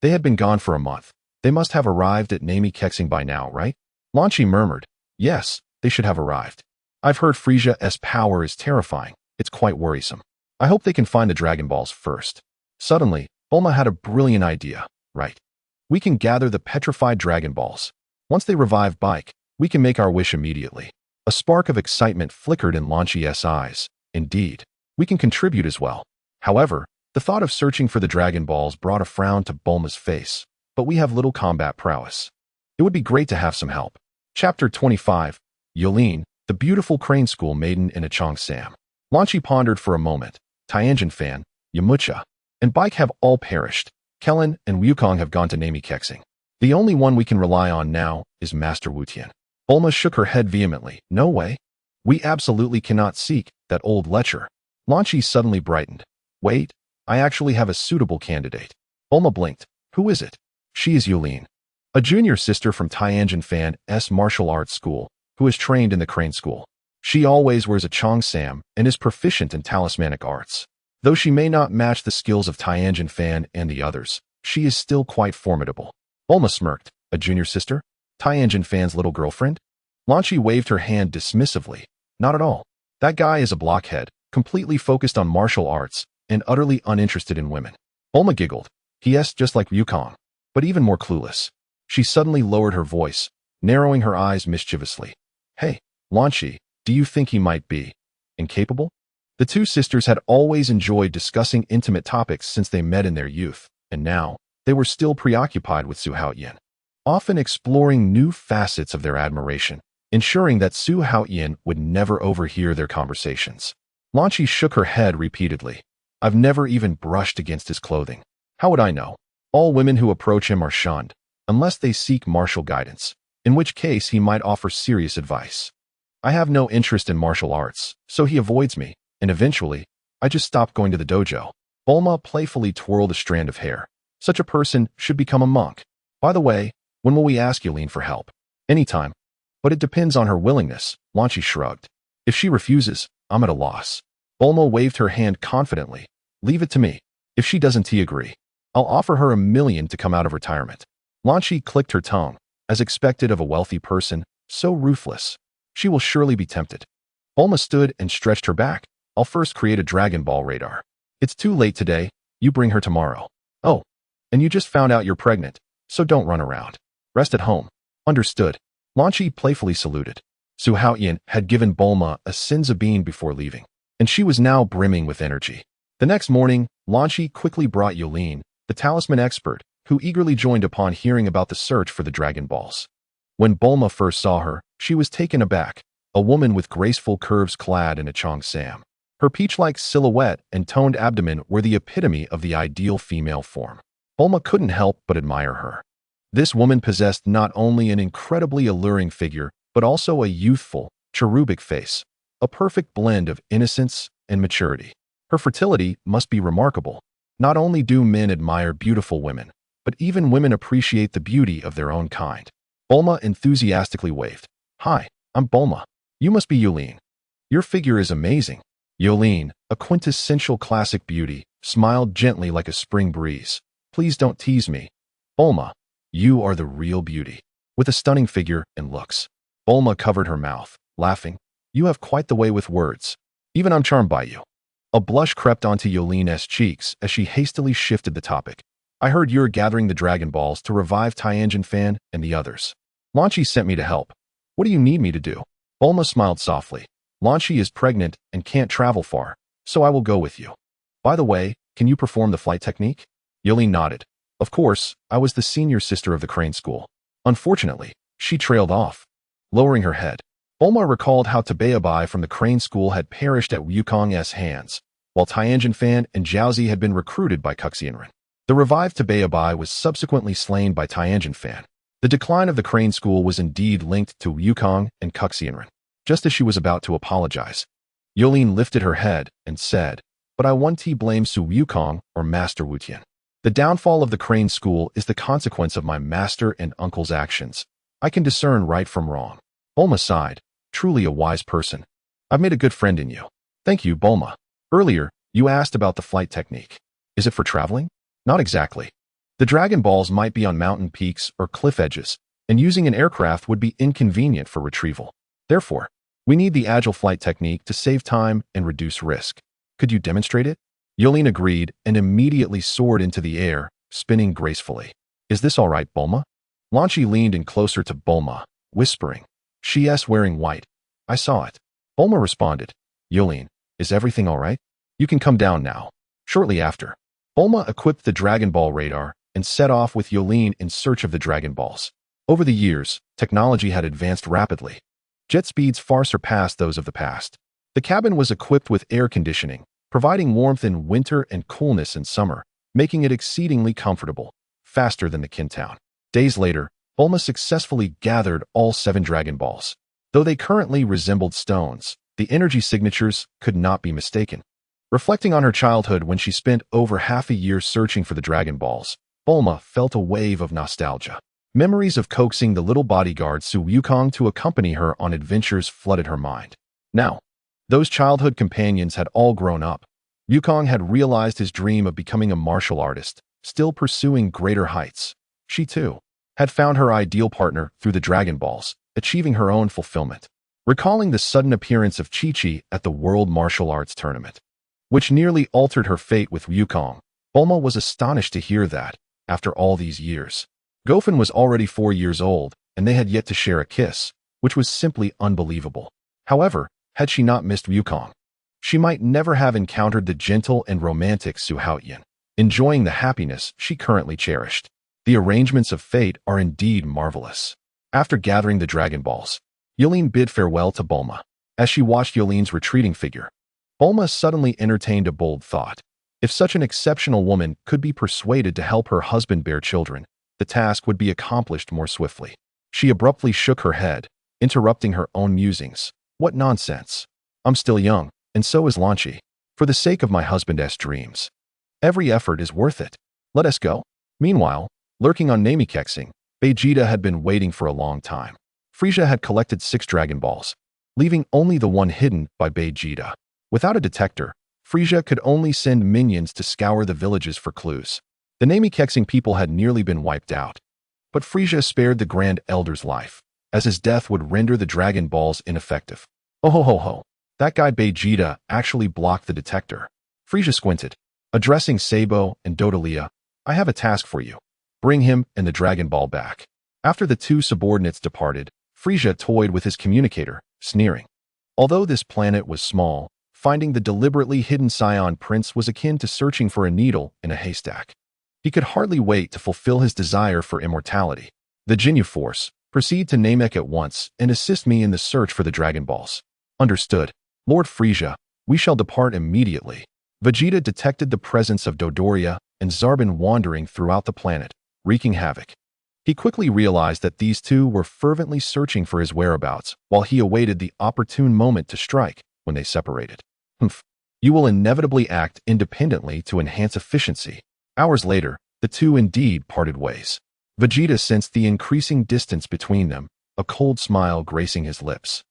They had been gone for a month. They must have arrived at Namekexing by now, right? Lan Shi murmured, yes, they should have arrived. I've heard Frisia's power is terrifying. It's quite worrisome. I hope they can find the Dragon Balls first. Suddenly, Bulma had a brilliant idea. Right. We can gather the petrified Dragon Balls. Once they revive Bike, we can make our wish immediately. A spark of excitement flickered in Lan Shi's eyes. Indeed, we can contribute as well. However, the thought of searching for the Dragon Balls brought a frown to Bulma's face. But we have little combat prowess. It would be great to have some help. Chapter 25. Yulin, the beautiful crane school maiden in a Cheongsam. Lan Shi pondered for a moment. Tianjin Fan, Yamcha, and Bike have all perished. Kellen and Wukong have gone to Namekexing. The only one we can rely on now is Master Wutian. Bulma shook her head vehemently. No way. We absolutely cannot seek that old lecher. Lan Shi suddenly brightened. Wait, I actually have a suitable candidate. Bulma blinked. Who is it? She is Yulin, a junior sister from Tianjin Fan's martial arts school, who is trained in the crane school. She always wears a Cheongsam and is proficient in talismanic arts. Though she may not match the skills of Tianjin Fan and the others, she is still quite formidable. Bulma smirked. A junior sister? Tianjin Fan's little girlfriend? Lan Shi waved her hand dismissively. Not at all. That guy is a blockhead, completely focused on martial arts, and utterly uninterested in women. Bulma giggled. Yes, just like Yukong, but even more clueless. She suddenly lowered her voice, narrowing her eyes mischievously. Hey, Lan Shi, do you think he might be incapable? The two sisters had always enjoyed discussing intimate topics since they met in their youth, and now they were still preoccupied with Su Haotian, often exploring new facets of their admiration, ensuring that Su Haotian would never overhear their conversations. Lan Shi shook her head repeatedly. I've never even brushed against his clothing. How would I know? All women who approach him are shunned, unless they seek martial guidance, in which case he might offer serious advice. I have no interest in martial arts, so he avoids me, and eventually, I just stopped going to the dojo. Bulma playfully twirled a strand of hair. Such a person should become a monk. By the way, when will we ask Yulin for help? Anytime. But it depends on her willingness, Lan Shi shrugged. If she refuses, I'm at a loss. Bulma waved her hand confidently. Leave it to me. If she doesn't agree, I'll offer her $1 million to come out of retirement. Lan Shi clicked her tongue. As expected of a wealthy person, so ruthless. She will surely be tempted. Bulma stood and stretched her back. I'll first create a Dragon Ball radar. It's too late today. You bring her tomorrow. Oh, and you just found out you're pregnant, so don't run around. Rest at home. Understood. Lan Shi playfully saluted. Su Haotian had given Bulma a senzu bean before leaving, and she was now brimming with energy. The next morning, Lan Shi quickly brought Yulin, the talisman expert, who eagerly joined upon hearing about the search for the Dragon Balls. When Bulma first saw her, she was taken aback, a woman with graceful curves clad in a cheongsam. Her peach-like silhouette and toned abdomen were the epitome of the ideal female form. Bulma couldn't help but admire her. This woman possessed not only an incredibly alluring figure, but also a youthful, cherubic face, a perfect blend of innocence and maturity. Her fertility must be remarkable. Not only do men admire beautiful women, but even women appreciate the beauty of their own kind. Bulma enthusiastically waved. Hi, I'm Bulma. You must be Yulin. Your figure is amazing. Yulin, a quintessential classic beauty, smiled gently like a spring breeze. Please don't tease me. Bulma, you are the real beauty. With a stunning figure and looks. Bulma covered her mouth, laughing. You have quite the way with words. Even I'm charmed by you. A blush crept onto Yulin's cheeks as she hastily shifted the topic. I heard you're gathering the Dragon Balls to revive Tianjin Fan and the others. Lan Shi sent me to help. What do you need me to do? Bulma smiled softly. Lan Shi is pregnant and can't travel far, so I will go with you. By the way, can you perform the flight technique? Yulin nodded. Of course, I was the senior sister of the Crane School. Unfortunately, she trailed off. Lowering her head, Bulma recalled how Tabeabai from the Crane School had perished at Wukong's hands, while Tianjin Fan and Jiaozi had been recruited by Shenron. The revived Tabeabai was subsequently slain by Tianjin Fan. The decline of the Crane School was indeed linked to Wukong and Shenron. Just as she was about to apologize, Yulin lifted her head and said, but I want to blame Su Wukong or Master Wutian. The downfall of the Crane School is the consequence of my master and uncle's actions. I can discern right from wrong. Bulma sighed. Truly a wise person. I've made a good friend in you. Thank you, Bulma. Earlier, you asked about the flight technique. Is it for traveling? Not exactly. The Dragon Balls might be on mountain peaks or cliff edges, and using an aircraft would be inconvenient for retrieval. Therefore, we need the agile flight technique to save time and reduce risk. Could you demonstrate it? Yulin agreed and immediately soared into the air, spinning gracefully. Is this all right, Bulma? Lan Shi leaned in closer to Bulma, whispering. She's wearing white. I saw it. Bulma responded. Yulin, is everything all right? You can come down now. Shortly after, Bulma equipped the Dragon Ball radar and set off with Yulin in search of the Dragon Balls. Over the years, technology had advanced rapidly. Jet speeds far surpassed those of the past. The cabin was equipped with air conditioning, providing warmth in winter and coolness in summer, making it exceedingly comfortable, faster than the Kintown. Days later, Bulma successfully gathered all 7 Dragon Balls. Though they currently resembled stones, the energy signatures could not be mistaken. Reflecting on her childhood when she spent over half a year searching for the Dragon Balls, Bulma felt a wave of nostalgia. Memories of coaxing the little bodyguard Su Wukong to accompany her on adventures flooded her mind. Now, those childhood companions had all grown up, Wukong had realized his dream of becoming a martial artist, still pursuing greater heights. She, too, had found her ideal partner through the Dragon Balls, achieving her own fulfillment. Recalling the sudden appearance of Chi-Chi at the World Martial Arts Tournament, which nearly altered her fate with Wukong, Bulma was astonished to hear that, after all these years, Gofen was already 4 years old, and they had yet to share a kiss, which was simply unbelievable. However, had she not missed Wukong, she might never have encountered the gentle and romantic Su Haotian, enjoying the happiness she currently cherished. The arrangements of fate are indeed marvelous. After gathering the Dragon Balls, Yulin bid farewell to Bulma. As she watched Yulin's retreating figure, Bulma suddenly entertained a bold thought. If such an exceptional woman could be persuaded to help her husband bear children, the task would be accomplished more swiftly. She abruptly shook her head, interrupting her own musings. What nonsense. I'm still young, and so is Lanchi. For the sake of my husband's dreams, every effort is worth it. Let us go. Meanwhile, lurking on Namekexing, Vegeta had been waiting for a long time. Frieza had collected 6 Dragon Balls, leaving only the one hidden by Vegeta. Without a detector, Frieza could only send minions to scour the villages for clues. The Namekexing people had nearly been wiped out. But Frieza spared the Grand Elder's life, as his death would render the Dragon Balls ineffective. Oh ho ho ho. That guy Vegeta actually blocked the detector. Frieza squinted. Addressing Sabo and Dodalia, I have a task for you. Bring him and the Dragon Ball back. After the 2 subordinates departed, Frieza toyed with his communicator, sneering. Although this planet was small, finding the deliberately hidden Saiyan prince was akin to searching for a needle in a haystack. He could hardly wait to fulfill his desire for immortality. The Jinyu Force, proceed to Namek at once and assist me in the search for the Dragon Balls. Understood. Lord Frieza, we shall depart immediately. Vegeta detected the presence of Dodoria and Zarbin wandering throughout the planet, wreaking havoc. He quickly realized that these 2 were fervently searching for his whereabouts while he awaited the opportune moment to strike when they separated. Humph. You will inevitably act independently to enhance efficiency. Hours later, the 2 indeed parted ways. Vegeta sensed the increasing distance between them, a cold smile gracing his lips.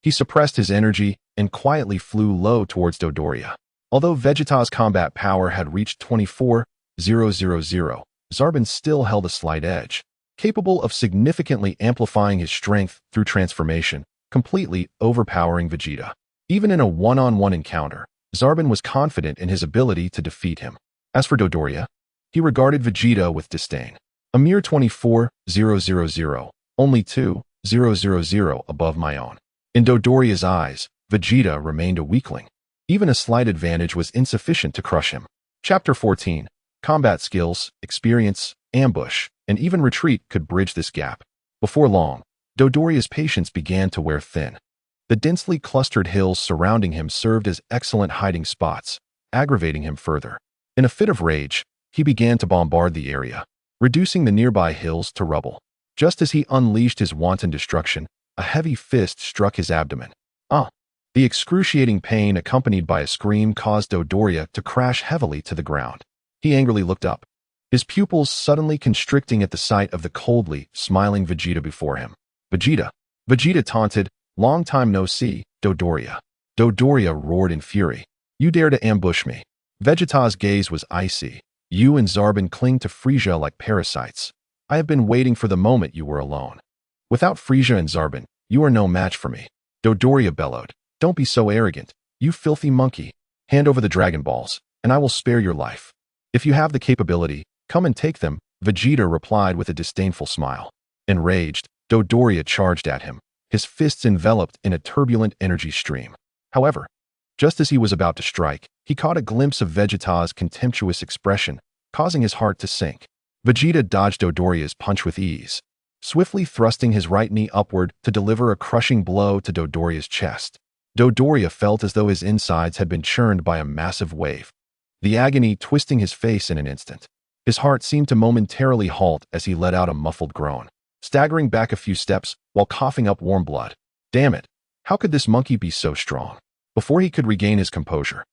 He suppressed his energy and quietly flew low towards Dodoria. Although Vegeta's combat power had reached 24,000, Zarbin still held a slight edge, capable of significantly amplifying his strength through transformation, completely overpowering Vegeta. Even in a one-on-one encounter, Zarbin was confident in his ability to defeat him. As for Dodoria, he regarded Vegeta with disdain. A mere 24,000, only 2,000 above my own. In Dodoria's eyes, Vegeta remained a weakling. Even a slight advantage was insufficient to crush him. Chapter 14. Combat skills, experience, ambush, and even retreat could bridge this gap. Before long, Dodoria's patience began to wear thin. The densely clustered hills surrounding him served as excellent hiding spots, aggravating him further. In a fit of rage, he began to bombard the area, reducing the nearby hills to rubble. Just as he unleashed his wanton destruction, a heavy fist struck his abdomen. The excruciating pain accompanied by a scream caused Dodoria to crash heavily to the ground. He angrily looked up, his pupils suddenly constricting at the sight of the coldly smiling Vegeta before him. Vegeta! Vegeta taunted, long time no see, Dodoria. Dodoria roared in fury. You dare to ambush me. Vegeta's gaze was icy. You and Zarbin cling to Frieza like parasites. I have been waiting for the moment you were alone. Without Frieza and Zarbin, you are no match for me. Dodoria bellowed. Don't be so arrogant, you filthy monkey. Hand over the Dragon Balls, and I will spare your life. If you have the capability, come and take them, Vegeta replied with a disdainful smile. Enraged, Dodoria charged at him, his fists enveloped in a turbulent energy stream. However, just as he was about to strike, he caught a glimpse of Vegeta's contemptuous expression, causing his heart to sink. Vegeta dodged Dodoria's punch with ease, swiftly thrusting his right knee upward to deliver a crushing blow to Dodoria's chest. Dodoria felt as though his insides had been churned by a massive wave, the agony twisting his face in an instant. His heart seemed to momentarily halt as he let out a muffled groan, staggering back a few steps while coughing up warm blood. Damn it! How could this monkey be so strong? Before he could regain his composure,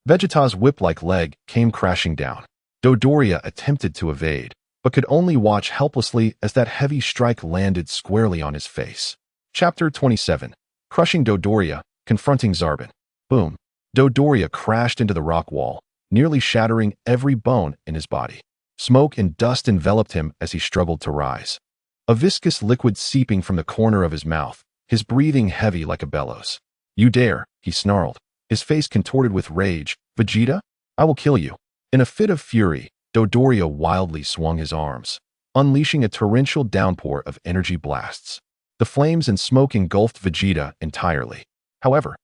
Vegeta's whip-like leg came crashing down. Dodoria attempted to evade, but could only watch helplessly as that heavy strike landed squarely on his face. Chapter 27. Crushing Dodoria, confronting Zarbin. Boom. Dodoria crashed into the rock wall, nearly shattering every bone in his body. Smoke and dust enveloped him as he struggled to rise. A viscous liquid seeping from the corner of his mouth, his breathing heavy like a bellows. "You dare," he snarled, his face contorted with rage. "Vegeta? I will kill you." In a fit of fury, Dodoria wildly swung his arms, unleashing a torrential downpour of energy blasts. The flames and smoke engulfed Vegeta entirely. However,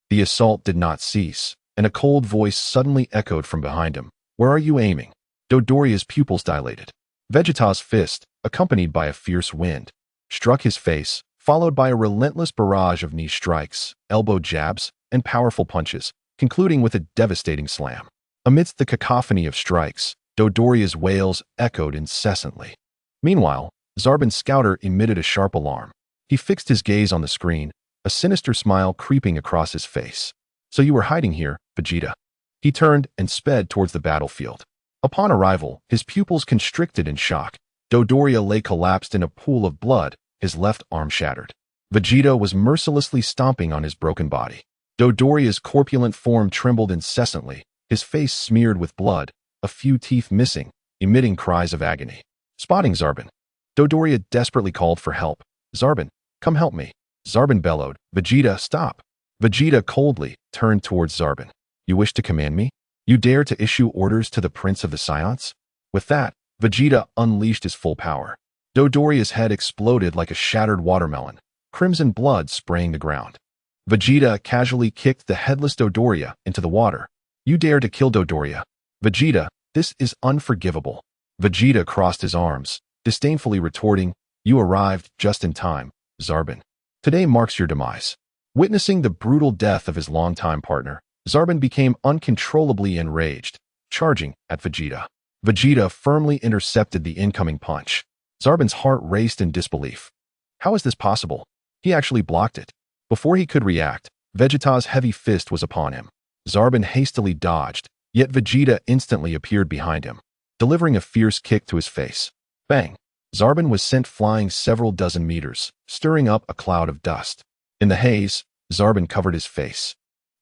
the assault did not cease, and a cold voice suddenly echoed from behind him. "Where are you aiming?" Dodoria's pupils dilated. Vegeta's fist, accompanied by a fierce wind, struck his face, followed by a relentless barrage of knee strikes, elbow jabs, and powerful punches, concluding with a devastating slam. Amidst the cacophony of strikes, Dodoria's wails echoed incessantly. Meanwhile, Zarbon's scouter emitted a sharp alarm. He fixed his gaze on the screen, a sinister smile creeping across his face. "So you were hiding here, Vegeta." He turned and sped towards the battlefield. Upon arrival, his pupils constricted in shock. Dodoria lay collapsed in a pool of blood, his left arm shattered. Vegeta was mercilessly stomping on his broken body. Dodoria's corpulent form trembled incessantly, his face smeared with blood, a few teeth missing, emitting cries of agony. Spotting Zarbon, Dodoria desperately called for help. "Zarbon, come help me." Zarbon bellowed. "Vegeta, stop." Vegeta coldly turned towards Zarbon. "You wish to command me? You dare to issue orders to the Prince of the Saiyans?" With that, Vegeta unleashed his full power. Dodoria's head exploded like a shattered watermelon, crimson blood spraying the ground. Vegeta casually kicked the headless Dodoria into the water. "You dare to kill Dodoria? Vegeta, this is unforgivable." Vegeta crossed his arms, disdainfully retorting, "You arrived just in time, Zarbon. Today marks your demise." Witnessing the brutal death of his longtime partner, Zarbon became uncontrollably enraged, charging at Vegeta. Vegeta firmly intercepted the incoming punch. Zarbon's heart raced in disbelief. How is this possible? He actually blocked it. Before he could react, Vegeta's heavy fist was upon him. Zarbon hastily dodged, yet Vegeta instantly appeared behind him, delivering a fierce kick to his face. Bang! Zarbon was sent flying several dozen meters, stirring up a cloud of dust. In the haze, Zarbon covered his face,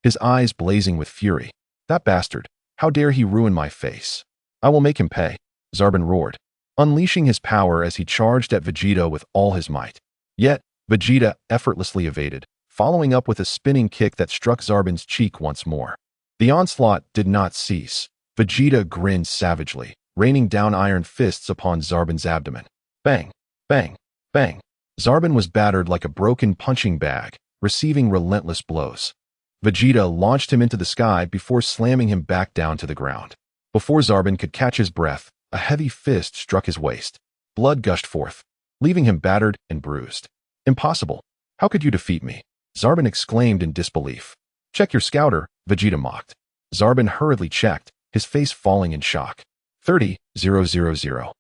his eyes blazing with fury. "That bastard! How dare he ruin my face? I will make him pay," Zarbon roared, unleashing his power as he charged at Vegeta with all his might. Yet, Vegeta effortlessly evaded, following up with a spinning kick that struck Zarbon's cheek once more. The onslaught did not cease. Vegeta grinned savagely, raining down iron fists upon Zarbon's abdomen. Bang! Bang! Bang! Zarbon was battered like a broken punching bag, receiving relentless blows. Vegeta launched him into the sky before slamming him back down to the ground. Before Zarbon could catch his breath, a heavy fist struck his waist. Blood gushed forth, leaving him battered and bruised. "Impossible! How could you defeat me?" Zarbon exclaimed in disbelief. "Check your scouter," Vegeta mocked. Zarbon hurriedly checked, his face falling in shock. 30,000.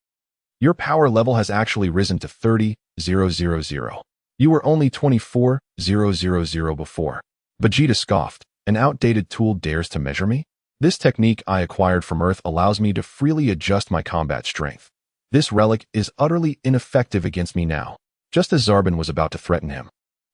Your power level has actually risen to 30,000. You were only 24,000 before. Vegeta scoffed. "An outdated tool dares to measure me? This technique I acquired from Earth allows me to freely adjust my combat strength. This relic is utterly ineffective against me now." Just as Zarbon was about to threaten him,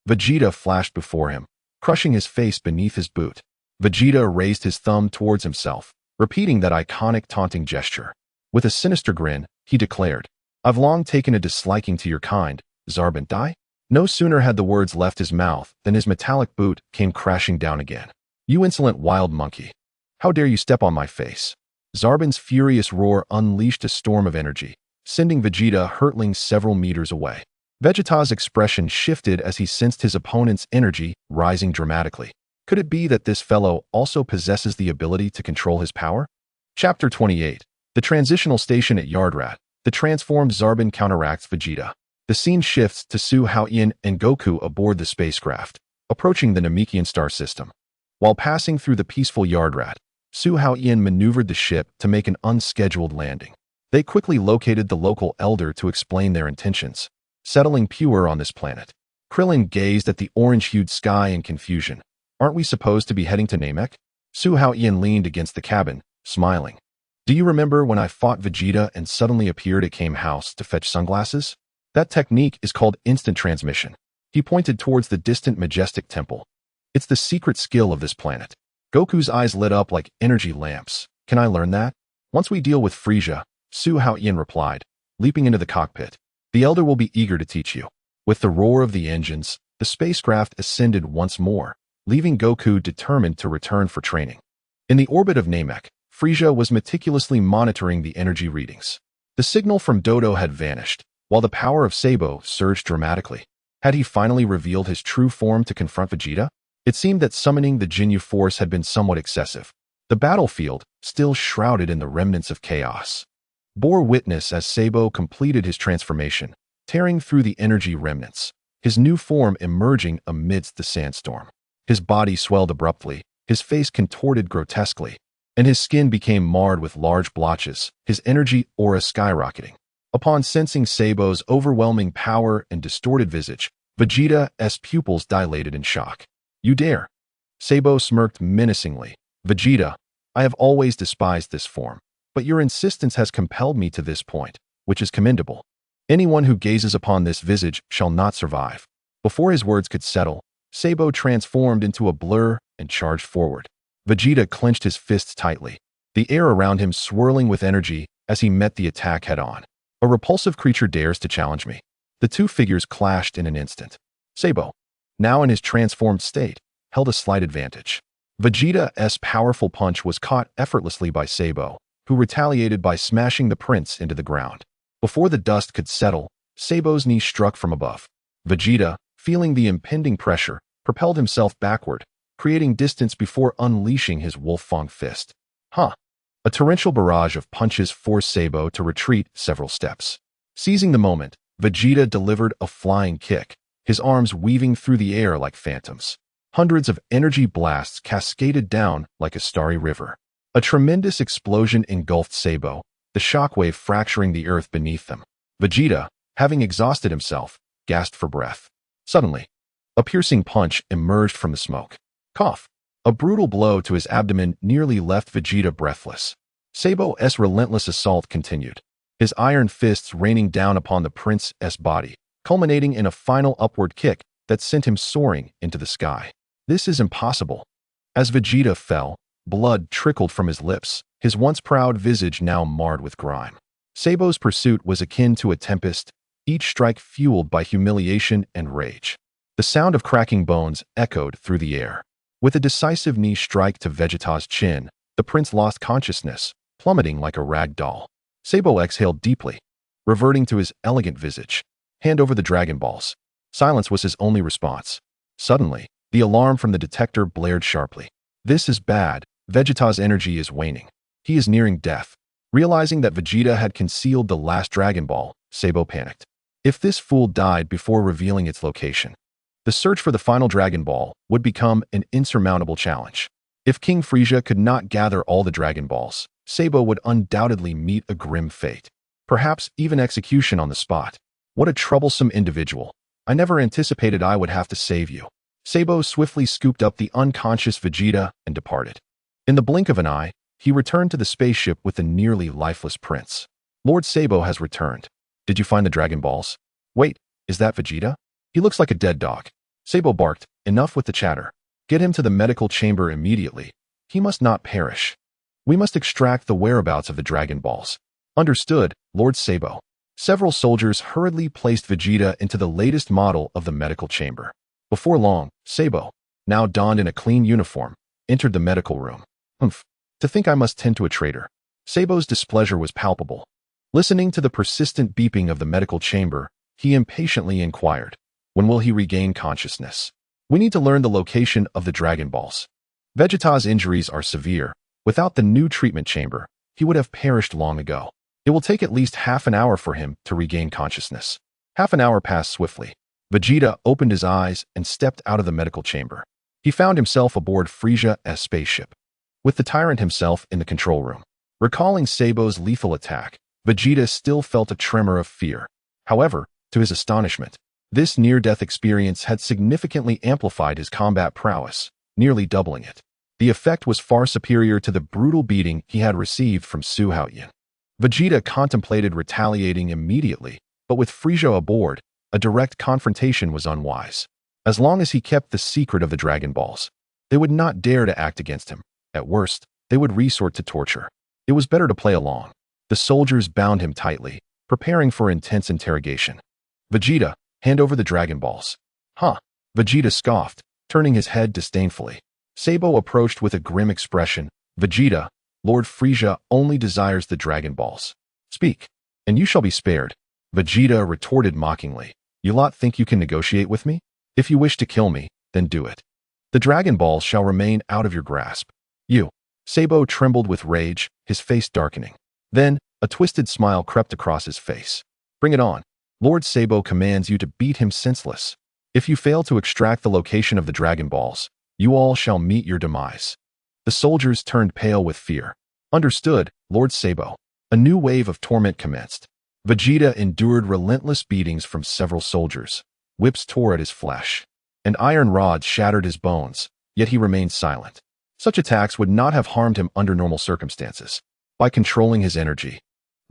Vegeta flashed before him, crushing his face beneath his boot. Vegeta raised his thumb towards himself, repeating that iconic taunting gesture. With a sinister grin, he declared, "I've long taken a disliking to your kind, Zarbon. Die?" No sooner had the words left his mouth than his metallic boot came crashing down again. "You insolent wild monkey! How dare you step on my face?" Zarbon's furious roar unleashed a storm of energy, sending Vegeta hurtling several meters away. Vegeta's expression shifted as he sensed his opponent's energy rising dramatically. Could it be that this fellow also possesses the ability to control his power? Chapter 28. The transitional station at Yardrat. The transformed Zarbon counteracts Vegeta. The scene shifts to Su Haotian and Goku aboard the spacecraft, approaching the Namekian star system. While passing through the peaceful Yardrat, Su Haotian maneuvered the ship to make an unscheduled landing. They quickly located the local elder to explain their intentions. Settling pure on this planet, Krillin gazed at the orange-hued sky in confusion. "Aren't we supposed to be heading to Namek?" Su Haotian leaned against the cabin, smiling. "Do you remember when I fought Vegeta and suddenly appeared at Kame House to fetch sunglasses? That technique is called instant transmission." He pointed towards the distant majestic temple. "It's the secret skill of this planet." Goku's eyes lit up like energy lamps. Can I learn that? Once we deal with Frieza, Su Haotian replied, leaping into the cockpit. The Elder will be eager to teach you. With the roar of the engines, the spacecraft ascended once more, leaving Goku determined to return for training. In the orbit of Namek, Frieza was meticulously monitoring the energy readings. The signal from Dodo had vanished, while the power of Sabo surged dramatically. Had he finally revealed his true form to confront Vegeta? It seemed that summoning the Jinyu force had been somewhat excessive. The battlefield, still shrouded in the remnants of chaos, bore witness as Sabo completed his transformation, tearing through the energy remnants, his new form emerging amidst the sandstorm. His body swelled abruptly, his face contorted grotesquely, and his skin became marred with large blotches, his energy aura skyrocketing. Upon sensing Sabo's overwhelming power and distorted visage, Vegeta's pupils dilated in shock. You dare? Sabo smirked menacingly. Vegeta, I have always despised this form, but your insistence has compelled me to this point, which is commendable. Anyone who gazes upon this visage shall not survive. Before his words could settle, Sabo transformed into a blur and charged forward. Vegeta clenched his fists tightly, the air around him swirling with energy as he met the attack head-on. A repulsive creature dares to challenge me. The two figures clashed in an instant. Sabo, now in his transformed state, held a slight advantage. Vegeta's powerful punch was caught effortlessly by Sabo, who retaliated by smashing the prince into the ground. Before the dust could settle, Sabo's knee struck from above. Vegeta, feeling the impending pressure, propelled himself backward, creating distance before unleashing his Wolf-Fang fist. A torrential barrage of punches forced Sabo to retreat several steps. Seizing the moment, Vegeta delivered a flying kick, his arms weaving through the air like phantoms. Hundreds of energy blasts cascaded down like a starry river. A tremendous explosion engulfed Sabo, the shockwave fracturing the earth beneath them. Vegeta, having exhausted himself, gasped for breath. Suddenly, a piercing punch emerged from the smoke. Cough! A brutal blow to his abdomen nearly left Vegeta breathless. Sabo's relentless assault continued, his iron fists raining down upon the prince's body, culminating in a final upward kick that sent him soaring into the sky. This is impossible. As Vegeta fell, blood trickled from his lips, his once proud visage now marred with grime. Sabo's pursuit was akin to a tempest, each strike fueled by humiliation and rage. The sound of cracking bones echoed through the air. With a decisive knee strike to Vegeta's chin, the prince lost consciousness, plummeting like a rag doll. Sabo exhaled deeply, reverting to his elegant visage. Hand over the Dragon Balls. Silence was his only response. Suddenly, the alarm from the detector blared sharply. This is bad. Vegeta's energy is waning. He is nearing death. Realizing that Vegeta had concealed the last Dragon Ball, Sabo panicked. If this fool died before revealing its location, the search for the final Dragon Ball would become an insurmountable challenge. If King Frieza could not gather all the Dragon Balls, Sabo would undoubtedly meet a grim fate. Perhaps even execution on the spot. What a troublesome individual. I never anticipated I would have to save you. Sabo swiftly scooped up the unconscious Vegeta and departed. In the blink of an eye, he returned to the spaceship with the nearly lifeless prince. Lord Sabo has returned. Did you find the Dragon Balls? Wait, is that Vegeta? He looks like a dead dog. Sabo barked, enough with the chatter. Get him to the medical chamber immediately. He must not perish. We must extract the whereabouts of the Dragon Balls. Understood, Lord Sabo. Several soldiers hurriedly placed Vegeta into the latest model of the medical chamber. Before long, Sabo, now donned in a clean uniform, entered the medical room. To think I must tend to a traitor. Sabo's displeasure was palpable. Listening to the persistent beeping of the medical chamber, he impatiently inquired, when will he regain consciousness? We need to learn the location of the Dragon Balls. Vegeta's injuries are severe. Without the new treatment chamber, he would have perished long ago. It will take at least half an hour for him to regain consciousness. Half an hour passed swiftly. Vegeta opened his eyes and stepped out of the medical chamber. He found himself aboard Frieza's spaceship, with the tyrant himself in the control room. Recalling Sabo's lethal attack, Vegeta still felt a tremor of fear. However, to his astonishment, this near-death experience had significantly amplified his combat prowess, nearly doubling it. The effect was far superior to the brutal beating he had received from Su Haotian. Vegeta contemplated retaliating immediately, but with Frieza aboard, a direct confrontation was unwise. As long as he kept the secret of the Dragon Balls, They would not dare to act against him. At worst, they would resort to torture. It was better to play along. The soldiers bound him tightly, preparing for intense interrogation. Vegeta, hand over the Dragon Balls. Huh? Vegeta scoffed, turning his head disdainfully. Sabo approached with a grim expression. Vegeta, Lord Frieza only desires the Dragon Balls. Speak, and you shall be spared. Vegeta retorted mockingly. You lot think you can negotiate with me? If you wish to kill me, then do it. The Dragon Balls shall remain out of your grasp. You. Sabo trembled with rage, his face darkening. Then, a twisted smile crept across his face. Bring it on. Lord Sabo commands you to beat him senseless. If you fail to extract the location of the Dragon Balls, you all shall meet your demise. The soldiers turned pale with fear. Understood, Lord Sabo. A new wave of torment commenced. Vegeta endured relentless beatings from several soldiers. Whips tore at his flesh. And iron rods shattered his bones, yet he remained silent. Such attacks would not have harmed him under normal circumstances. By controlling his energy,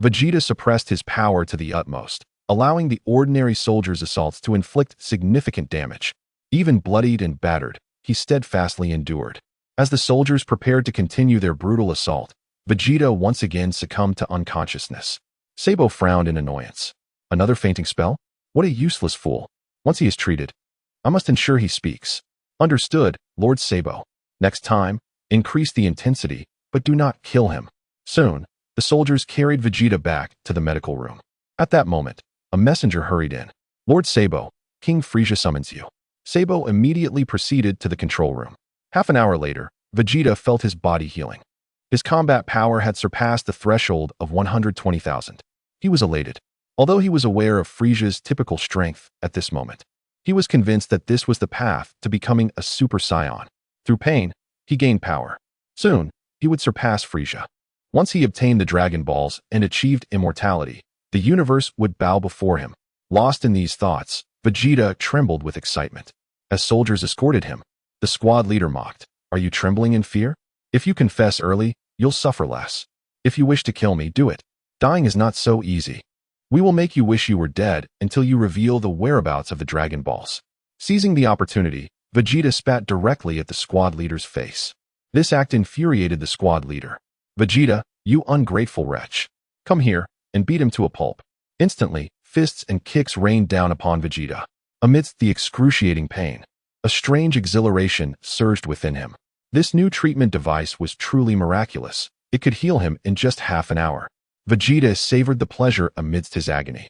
Vegeta suppressed his power to the utmost, allowing the ordinary soldiers' assaults to inflict significant damage. Even bloodied and battered, he steadfastly endured. As the soldiers prepared to continue their brutal assault, Vegeta once again succumbed to unconsciousness. Sabo frowned in annoyance. Another fainting spell? What a useless fool. Once he is treated, I must ensure he speaks. Understood, Lord Sabo. Next time, increase the intensity, but do not kill him. Soon, the soldiers carried Vegeta back to the medical room. At that moment, a messenger hurried in. Lord Sabo, King Frieza summons you. Sabo immediately proceeded to the control room. Half an hour later, Vegeta felt his body healing. His combat power had surpassed the threshold of 120,000. He was elated. Although he was aware of Frieza's typical strength at this moment, he was convinced that this was the path to becoming a Super Saiyan. Through pain, he gained power. Soon, he would surpass Frieza. Once he obtained the Dragon Balls and achieved immortality, the universe would bow before him. Lost in these thoughts, Vegeta trembled with excitement. As soldiers escorted him, the squad leader mocked. Are you trembling in fear? If you confess early, you'll suffer less. If you wish to kill me, do it. Dying is not so easy. We will make you wish you were dead until you reveal the whereabouts of the Dragon Balls. Seizing the opportunity, Vegeta spat directly at the squad leader's face. This act infuriated the squad leader. Vegeta, you ungrateful wretch. Come here and beat him to a pulp. Instantly, fists and kicks rained down upon Vegeta. Amidst the excruciating pain, a strange exhilaration surged within him. This new treatment device was truly miraculous. It could heal him in just half an hour. Vegeta savored the pleasure amidst his agony.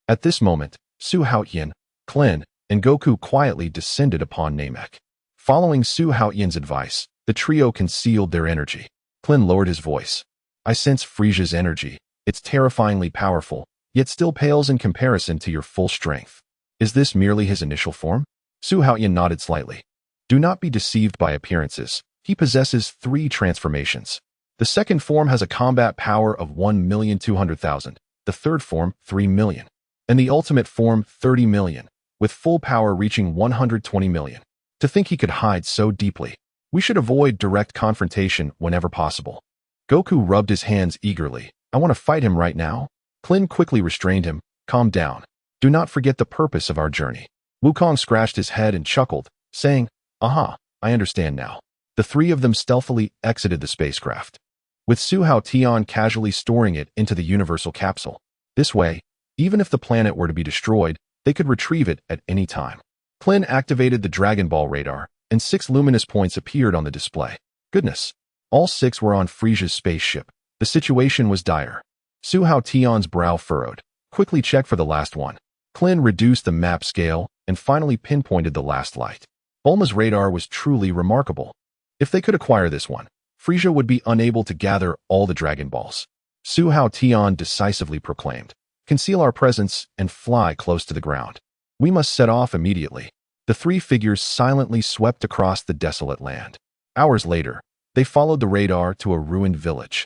At this moment, Su Haotian, Klin, and Goku quietly descended upon Namek. Following Su Haotian's advice, the trio concealed their energy. Klin lowered his voice. I sense Frieza's energy. It's terrifyingly powerful, yet still pales in comparison to your full strength. Is this merely his initial form? Su Haotian nodded slightly. Do not be deceived by appearances. He possesses 3 transformations. The second form has a combat power of 1,200,000, the third form 3 million, and the ultimate form 30 million, with full power reaching 120 million. To think he could hide so deeply. We should avoid direct confrontation whenever possible. Goku rubbed his hands eagerly. I want to fight him right now. Klin quickly restrained him. Calm down. Do not forget the purpose of our journey. Wukong scratched his head and chuckled, saying, Aha, I understand now. The 3 of them stealthily exited the spacecraft, with Su Haotian casually storing it into the universal capsule. This way, even if the planet were to be destroyed, they could retrieve it at any time. Klin activated the Dragon Ball radar, and 6 luminous points appeared on the display. Goodness. All 6 were on Frieza's spaceship. The situation was dire. Su Haotian's brow furrowed. Quickly check for the last one. Klin reduced the map scale and finally pinpointed the last light. Bulma's radar was truly remarkable. If they could acquire this one, Frieza would be unable to gather all the Dragon Balls. Su Haotian decisively proclaimed, Conceal our presence and fly close to the ground. We must set off immediately. The 3 figures silently swept across the desolate land. Hours later, they followed the radar to a ruined village,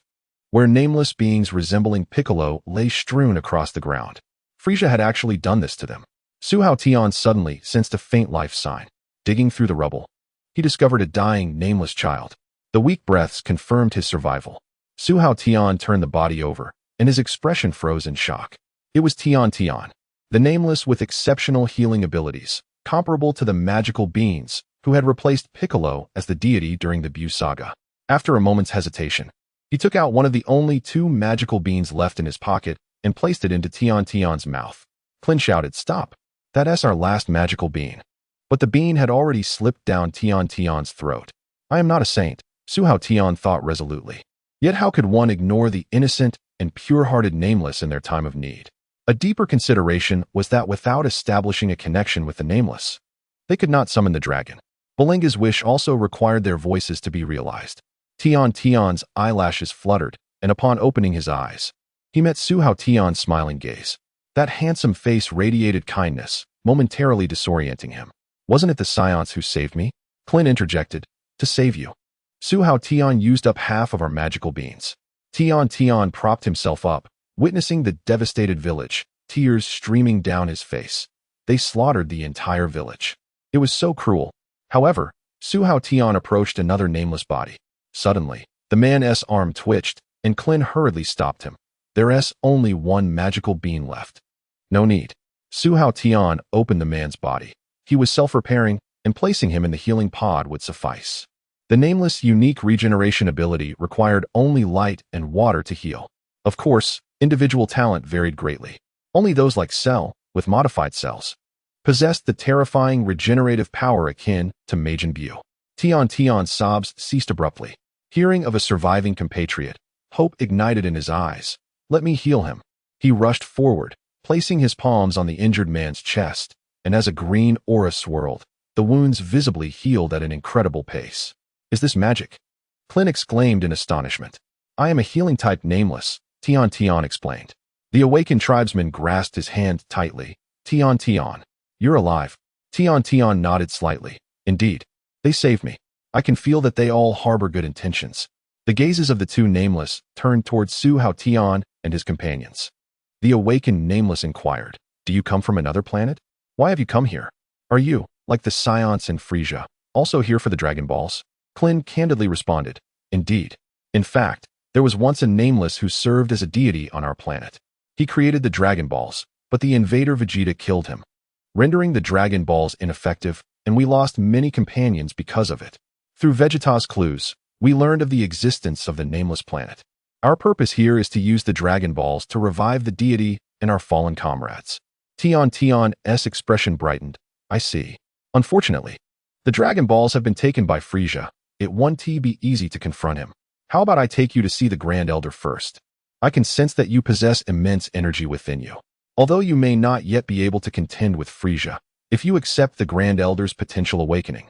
where nameless beings resembling Piccolo lay strewn across the ground. Frieza had actually done this to them. Su Haotian suddenly sensed a faint life sign. Digging through the rubble, he discovered a dying, nameless child. The weak breaths confirmed his survival. Su Haotian turned the body over, and his expression froze in shock. It was Tian Tian, the nameless with exceptional healing abilities, comparable to the magical beings who had replaced Piccolo as the deity during the Buu saga. After a moment's hesitation, he took out one of the only two magical beans left in his pocket and placed it into Tian Tian's mouth. Clin shouted, "Stop! That's our last magical bean." But the bean had already slipped down Tian Tian's throat. I am not a saint, Su Haotian thought resolutely. Yet how could one ignore the innocent and pure-hearted Nameless in their time of need? A deeper consideration was that without establishing a connection with the Nameless, they could not summon the dragon. Belenga's wish also required their voices to be realized. Tian Tian's eyelashes fluttered, and upon opening his eyes, he met Su Haotian's smiling gaze. That handsome face radiated kindness, momentarily disorienting him. "Wasn't it the Saiyans who saved me?" Clin interjected. "To save you." Su Haotian used up half of our magical beans. Tian Tian propped himself up, witnessing the devastated village, tears streaming down his face. They slaughtered the entire village. It was so cruel. However, Su Haotian approached another nameless body. Suddenly, the man's arm twitched, and Clin hurriedly stopped him. There's only one magical bean left. No need. Su Haotian opened the man's body. He was self-repairing, and placing him in the healing pod would suffice. The Nameless' unique regeneration ability required only light and water to heal. Of course, individual talent varied greatly. Only those like Cell, with modified cells, possessed the terrifying regenerative power akin to Majin Buu. Tian Tian's sobs ceased abruptly. Hearing of a surviving compatriot, hope ignited in his eyes. "Let me heal him." He rushed forward, placing his palms on the injured man's chest, and as a green aura swirled, the wounds visibly healed at an incredible pace. "Is this magic?" Clin exclaimed in astonishment. "I am a healing-type Nameless," Tian Tian explained. The awakened tribesman grasped his hand tightly. "Tian Tian, you're alive." Tian Tian nodded slightly. "Indeed. They saved me. I can feel that they all harbor good intentions." The gazes of the two Nameless turned towards Su Haotian and his companions. The awakened Nameless inquired, "Do you come from another planet? Why have you come here? Are you, like the Saiyans and Frisia, also here for the Dragon Balls?" Clin candidly responded, "Indeed. In fact, there was once a Nameless who served as a deity on our planet. He created the Dragon Balls, but the invader Vegeta killed him, rendering the Dragon Balls ineffective, and we lost many companions because of it. Through Vegeta's clues, we learned of the existence of the Nameless planet. Our purpose here is to use the Dragon Balls to revive the deity and our fallen comrades." Tian Tian's expression brightened. "I see. Unfortunately, the Dragon Balls have been taken by Frisia. It won't be easy to confront him. How about I take you to see the Grand Elder first? I can sense that you possess immense energy within you. Although you may not yet be able to contend with Frisia, if you accept the Grand Elder's potential awakening,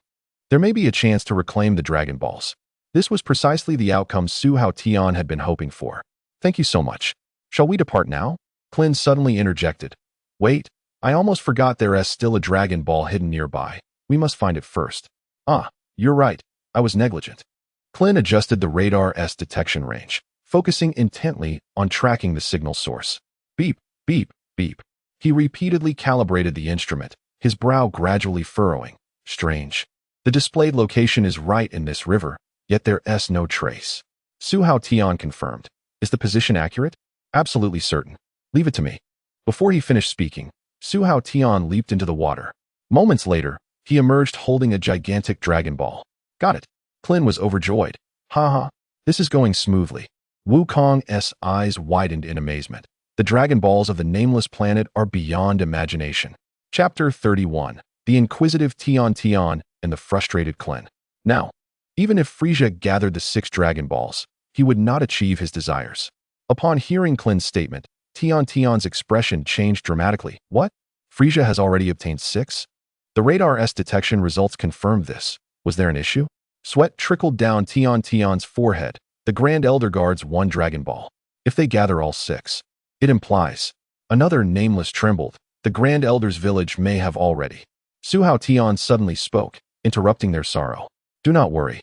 there may be a chance to reclaim the Dragon Balls." This was precisely the outcome Su Haotian had been hoping for. "Thank you so much. Shall we depart now?" Clin suddenly interjected. "Wait, I almost forgot there's still a Dragon Ball hidden nearby. We must find it first." "Ah, you're right. I was negligent." Clin adjusted the radar's detection range, focusing intently on tracking the signal source. Beep, beep, beep. He repeatedly calibrated the instrument, his brow gradually furrowing. Strange. The displayed location is right in this river, yet there's no trace. Su Haotian confirmed. "Is the position accurate?" "Absolutely certain. Leave it to me." Before he finished speaking, Su Haotian leaped into the water. Moments later, he emerged holding a gigantic Dragon Ball. "Got it." Clin was overjoyed. "Haha, this is going smoothly." Wukong's eyes widened in amazement. The Dragon Balls of the Nameless planet are beyond imagination. Chapter 31. The Inquisitive Tian Tian and the Frustrated Clin. Now, even if Frisia gathered the 6 Dragon Balls, he would not achieve his desires. Upon hearing Clin's statement, Tian Tian's expression changed dramatically. "What? Frisia has already obtained 6? The radar's detection results confirmed this. Was there an issue?" Sweat trickled down Tian Tian's forehead. "The Grand Elder guards 1 Dragon Ball. If they gather all 6, it implies..." Another Nameless trembled. "The Grand Elder's village may have already..." Su Haotian suddenly spoke, interrupting their sorrow. "Do not worry.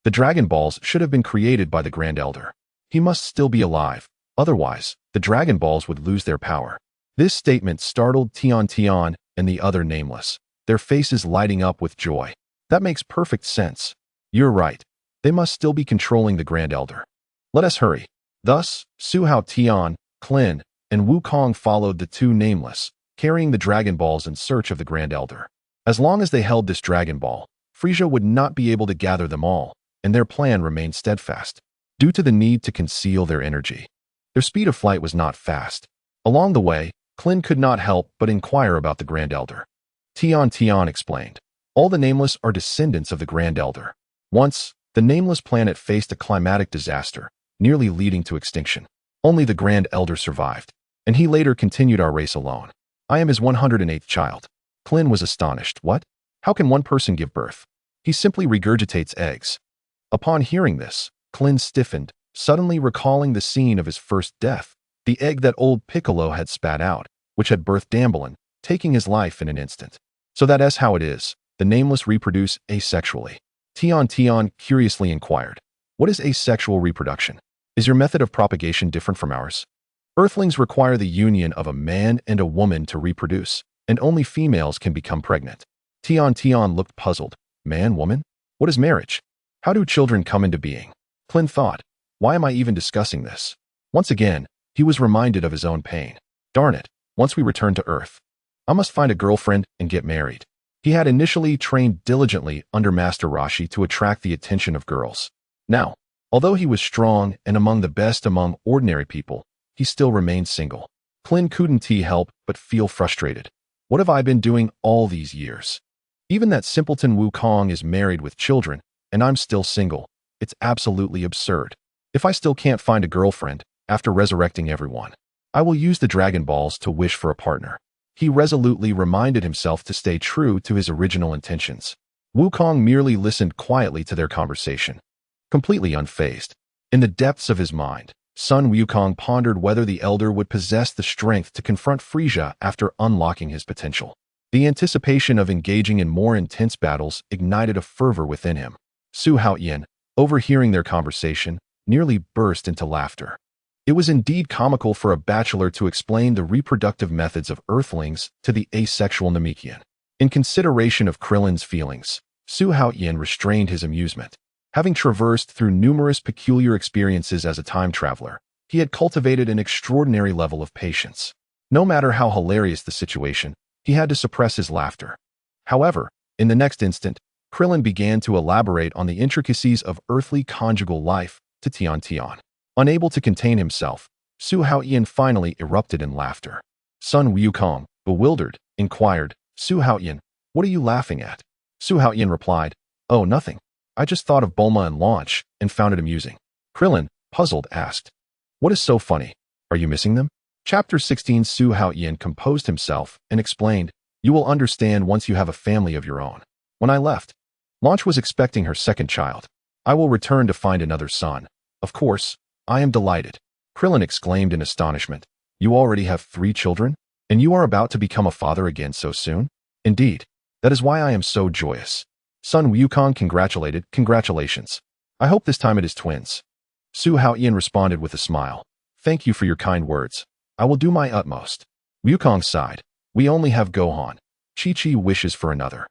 The Dragon Balls should have been created by the Grand Elder. He must still be alive. Otherwise, the Dragon Balls would lose their power." This statement startled Tian Tian and the other Nameless, their faces lighting up with joy. "That makes perfect sense. You're right. They must still be controlling the Grand Elder. Let us hurry." Thus, Su Haotian, Clin, and Wukong followed the two Nameless, carrying the Dragon Balls in search of the Grand Elder. As long as they held this Dragon Ball, Frisia would not be able to gather them all, and their plan remained steadfast, due to the need to conceal their energy. Their speed of flight was not fast. Along the way, Clin could not help but inquire about the Grand Elder. Tian explained. All the Nameless are descendants of the Grand Elder. Once, the Nameless planet faced a climatic disaster, nearly leading to extinction. Only the Grand Elder survived, and he later continued our race alone. I am his 108th child. Clin was astonished. What? How can one person give birth? He simply regurgitates eggs. Upon hearing this, Clin stiffened, suddenly recalling the scene of his first death, the egg that old Piccolo had spat out, which had birthed Damblin, taking his life in an instant. So that is how it is. The Nameless reproduce asexually. Tian curiously inquired. What is asexual reproduction? Is your method of propagation different from ours? Earthlings require the union of a man and a woman to reproduce, and only females can become pregnant. Tian looked puzzled. Man, woman? What is marriage? How do children come into being? Clin thought. Why am I even discussing this? Once again, he was reminded of his own pain. Darn it, once we return to Earth, I must find a girlfriend and get married. He had initially trained diligently under Master Roshi to attract the attention of girls. Now, although he was strong and among the best among ordinary people, he still remained single. Clin couldn't help but feel frustrated. What have I been doing all these years? Even that simpleton Wukong is married with children, and I'm still single. It's absolutely absurd. If I still can't find a girlfriend, after resurrecting everyone, I will use the Dragon Balls to wish for a partner. He resolutely reminded himself to stay true to his original intentions. Wukong merely listened quietly to their conversation, completely unfazed. In the depths of his mind, Sun Wukong pondered whether the Elder would possess the strength to confront Frisia after unlocking his potential. The anticipation of engaging in more intense battles ignited a fervor within him. Su Haotian, overhearing their conversation, nearly burst into laughter. It was indeed comical for a bachelor to explain the reproductive methods of Earthlings to the asexual Namekian. In consideration of Krillin's feelings, Su Haotian restrained his amusement. Having traversed through numerous peculiar experiences as a time traveler, he had cultivated an extraordinary level of patience. No matter how hilarious the situation, he had to suppress his laughter. However, in the next instant, Krillin began to elaborate on the intricacies of earthly conjugal life to Tian. Unable to contain himself, Su Haotian finally erupted in laughter. Sun Wukong, bewildered, inquired, Su Haotian, what are you laughing at? Su Haotian replied, Oh, nothing. I just thought of Bulma and Launch and found it amusing. Krillin, puzzled, asked, What is so funny? Are you missing them? Chapter 16. Su Haotian composed himself and explained, You will understand once you have a family of your own. When I left, Launch was expecting her second child. I will return to find another son. Of course, I am delighted. Krillin exclaimed in astonishment. You already have 3 children? And you are about to become a father again so soon? Indeed. That is why I am so joyous. Sun Wukong congratulated. Congratulations. I hope this time it is twins. Su Haotian responded with a smile. Thank you for your kind words. I will do my utmost. Wukong sighed. We only have Gohan. Chi-Chi wishes for another.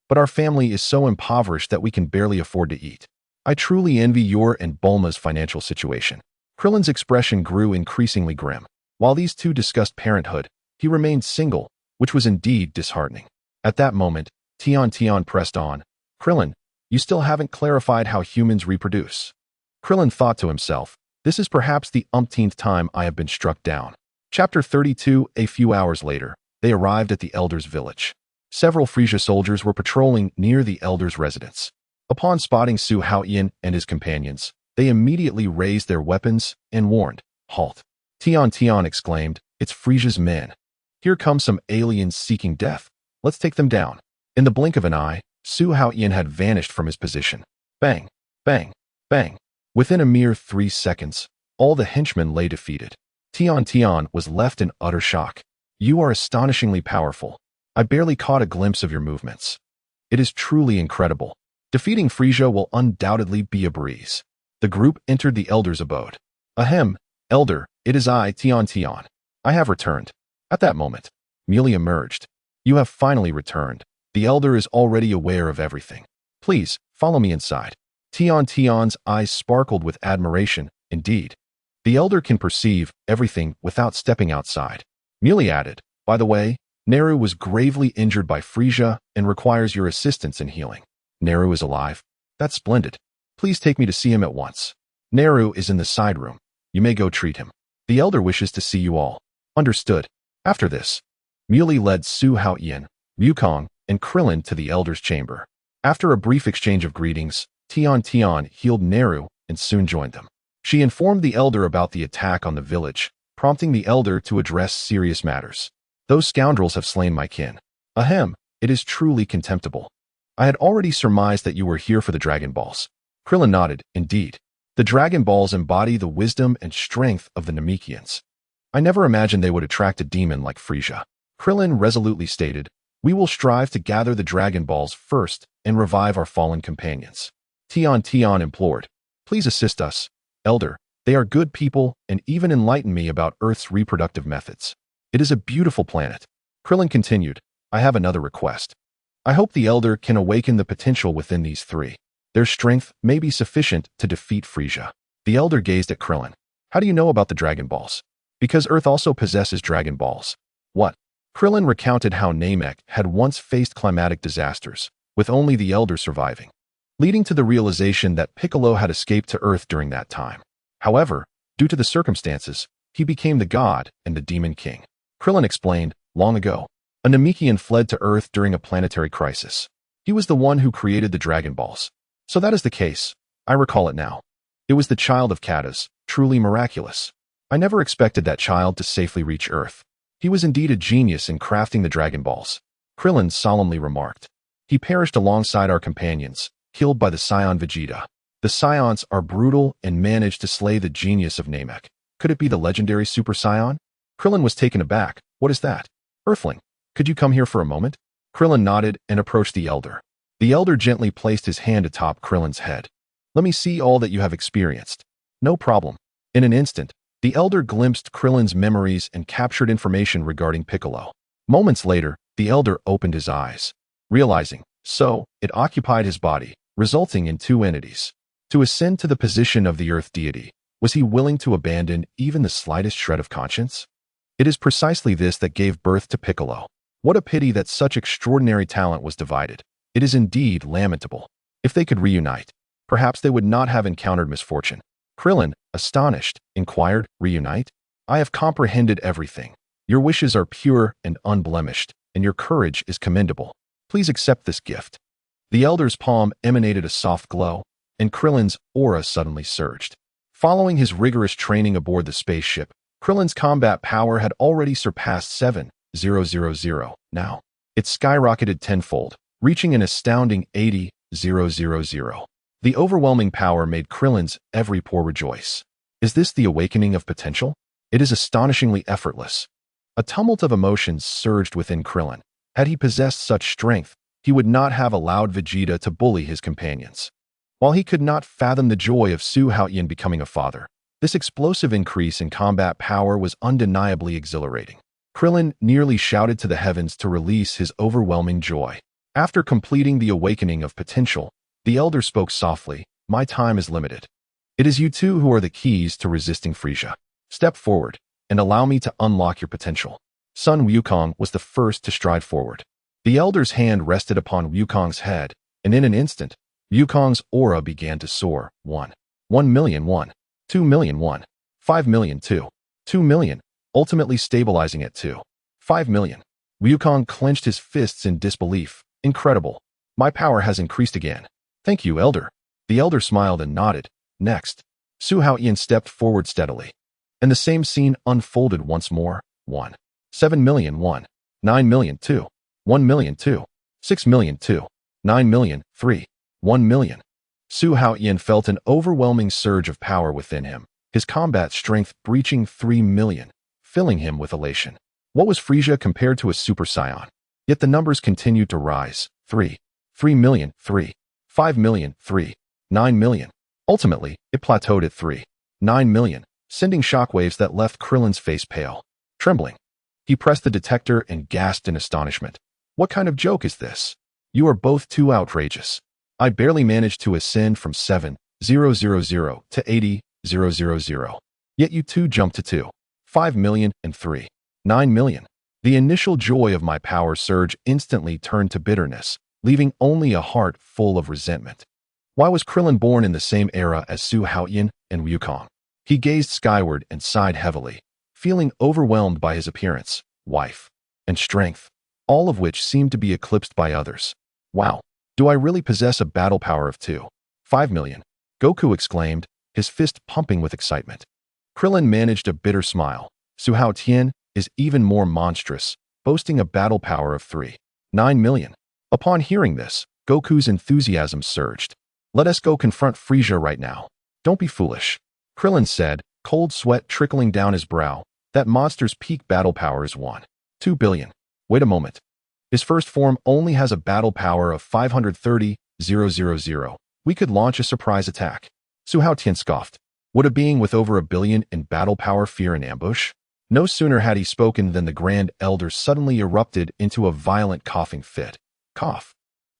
But our family is so impoverished that we can barely afford to eat. I truly envy your and Bulma's financial situation. Krillin's expression grew increasingly grim. While these two discussed parenthood, he remained single, which was indeed disheartening. At that moment, Tian pressed on. Krillin, you still haven't clarified how humans reproduce. Krillin thought to himself, this is perhaps the umpteenth time I have been struck down. Chapter 32. A few hours later, they arrived at the Elder's village. Several Frisia soldiers were patrolling near the Elder's residence. Upon spotting Su Haotian and his companions, they immediately raised their weapons and warned, Halt. Tian exclaimed, It's Frisia's men. Here come some aliens seeking death. Let's take them down. In the blink of an eye, Su Haotian had vanished from his position. Bang, bang, bang. Within a mere 3 seconds, all the henchmen lay defeated. Tian was left in utter shock. You are astonishingly powerful. I barely caught a glimpse of your movements. It is truly incredible. Defeating Frisia will undoubtedly be a breeze. The group entered the Elder's abode. Ahem, Elder, it is I, Tian. I have returned. At that moment, Mealy emerged. You have finally returned. The Elder is already aware of everything. Please, follow me inside. Tian's eyes sparkled with admiration. Indeed, the Elder can perceive everything without stepping outside. Mealy added, By the way, Neru was gravely injured by Frisia and requires your assistance in healing. Naru is alive? That's splendid. Please take me to see him at once. Naru is in the side room. You may go treat him. The elder wishes to see you all. Understood. After this, Muley led Su Haotian, Wukong, and Krillin to the elder's chamber. After a brief exchange of greetings, Tian healed Naru and soon joined them. She informed the elder about the attack on the village, prompting the elder to address serious matters. Those scoundrels have slain my kin. Ahem, it is truly contemptible. I had already surmised that you were here for the Dragon Balls. Krillin nodded, indeed. The Dragon Balls embody the wisdom and strength of the Namekians. I never imagined they would attract a demon like Frieza. Krillin resolutely stated, we will strive to gather the Dragon Balls first and revive our fallen companions. Tian implored, please assist us, Elder. They are good people and even enlighten me about Earth's reproductive methods. It is a beautiful planet. Krillin continued, I have another request. I hope the Elder can awaken the potential within these three. Their strength may be sufficient to defeat Frieza. The Elder gazed at Krillin. How do you know about the Dragon Balls? Because Earth also possesses Dragon Balls. What? Krillin recounted how Namek had once faced climatic disasters, with only the Elder surviving, leading to the realization that Piccolo had escaped to Earth during that time. However, due to the circumstances, he became the god and the Demon King. Krillin explained, long ago, a Namekian fled to Earth during a planetary crisis. He was the one who created the Dragon Balls. So that is the case. I recall it now. It was the child of Katas, truly miraculous. I never expected that child to safely reach Earth. He was indeed a genius in crafting the Dragon Balls. Krillin solemnly remarked. He perished alongside our companions, killed by the Saiyan Vegeta. The Saiyans are brutal and managed to slay the genius of Namek. Could it be the legendary Super Saiyan? Krillin was taken aback. What is that? Earthling, could you come here for a moment? Krillin nodded and approached the Elder. The Elder gently placed his hand atop Krillin's head. Let me see all that you have experienced. No problem. In an instant, the Elder glimpsed Krillin's memories and captured information regarding Piccolo. Moments later, the Elder opened his eyes, realizing, so, it occupied his body, resulting in two entities. To ascend to the position of the Earth deity, was he willing to abandon even the slightest shred of conscience? It is precisely this that gave birth to Piccolo. What a pity that such extraordinary talent was divided. It is indeed lamentable. If they could reunite, perhaps they would not have encountered misfortune. Krillin, astonished, inquired, reunite? I have comprehended everything. Your wishes are pure and unblemished, and your courage is commendable. Please accept this gift. The Elder's palm emanated a soft glow, and Krillin's aura suddenly surged. Following his rigorous training aboard the spaceship, Krillin's combat power had already surpassed 7,000. Now, it skyrocketed tenfold, reaching an astounding 80,000. The overwhelming power made Krillin's every pore rejoice. Is this the awakening of potential? It is astonishingly effortless. A tumult of emotions surged within Krillin. Had he possessed such strength, he would not have allowed Vegeta to bully his companions. While he could not fathom the joy of Su Haotian becoming a father, this explosive increase in combat power was undeniably exhilarating. Krillin nearly shouted to the heavens to release his overwhelming joy. After completing the awakening of potential, the Elder spoke softly, my time is limited. It is you two who are the keys to resisting Frieza. Step forward, and allow me to unlock your potential. Son Wukong was the first to stride forward. The Elder's hand rested upon Wukong's head, and in an instant, Wukong's aura began to soar. 1,000,001, 2,000,001, 5,000,002, 2,000,000, ultimately stabilizing at 5,000,000. Wukong clenched his fists in disbelief. Incredible. My power has increased again. Thank you, Elder. The Elder smiled and nodded. Next, Su Haotian stepped forward steadily, and the same scene unfolded once more. 7,000,001, 9,000,002, 1,000,002, 6,000,002, 9,000,003, 1,000,000. Su Haotian felt an overwhelming surge of power within him, his combat strength breaching 3,000,000, filling him with elation. What was Frieza compared to a Super Saiyan? Yet the numbers continued to rise. 3,000,000, 5,000,000, 9,000,000. Ultimately, it plateaued at 9,000,000, sending shockwaves that left Krillin's face pale. Trembling, he pressed the detector and gasped in astonishment. What kind of joke is this? You are both too outrageous. I barely managed to ascend from 7,000 to 80,000. Yet you two jumped to 5,000,000 and 9,000,000. The initial joy of my power surge instantly turned to bitterness leaving only a heart full of resentment. Why was Krillin born in the same era as Su Haotian and Wukong? He gazed skyward and sighed heavily, feeling overwhelmed by his appearance, wife, and strength, all of which seemed to be eclipsed by others. Wow, do I really possess a battle power of 2.5 million? Goku exclaimed, his fist pumping with excitement. Krillin managed a bitter smile. Su Haotian is even more monstrous, boasting a battle power of 3.9 million. Upon hearing this, Goku's enthusiasm surged. Let us go confront Frieza right now. Don't be foolish, Krillin said, cold sweat trickling down his brow. That monster's peak battle power is 1.2 billion. Wait a moment. His first form only has a battle power of 530,000. We could launch a surprise attack. Su Haotian scoffed. Would a being with over 1 billion in battle power fear an ambush? No sooner had he spoken than the Grand Elder suddenly erupted into a violent coughing fit. Cough.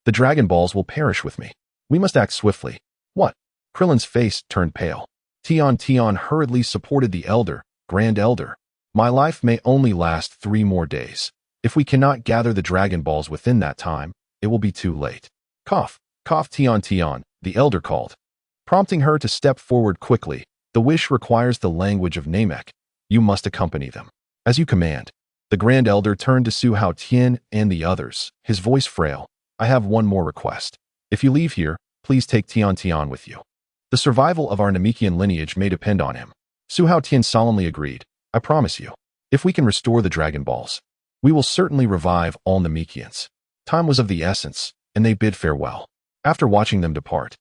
The Dragon Balls will perish with me. We must act swiftly. What? Krillin's face turned pale. Tian hurriedly supported the Elder. Grand Elder. My life may only last 3 more days. If we cannot gather the Dragon Balls within that time, it will be too late. Cough. Cough Tian, the Elder called, prompting her to step forward quickly. The wish requires the language of Namek. You must accompany them. As you command. The Grand Elder turned to Su Haotian and the others, his voice frail. I have one more request. If you leave here, please take Tian with you. The survival of our Namekian lineage may depend on him. Su Haotian solemnly agreed. I promise you, if we can restore the Dragon Balls, we will certainly revive all Namekians. Time was of the essence, and they bid farewell. After watching them depart,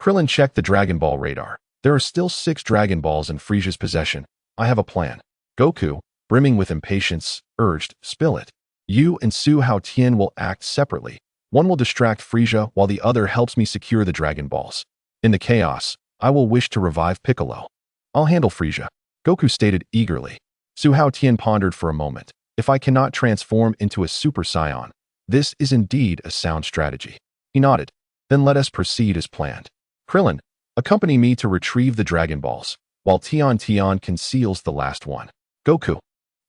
Krillin checked the Dragon Ball radar. There are still 6 Dragon Balls in Frieza's possession. I have a plan. Goku, brimming with impatience, urged, spill it. You and Su Haotian will act separately. One will distract Frieza while the other helps me secure the Dragon Balls. In the chaos, I will wish to revive Piccolo. I'll handle Frieza, Goku stated eagerly. Su Haotian pondered for a moment. If I cannot transform into a Super Saiyan, this is indeed a sound strategy. He nodded. Then let us proceed as planned. Krillin, accompany me to retrieve the Dragon Balls, while Tian conceals the last one. Goku,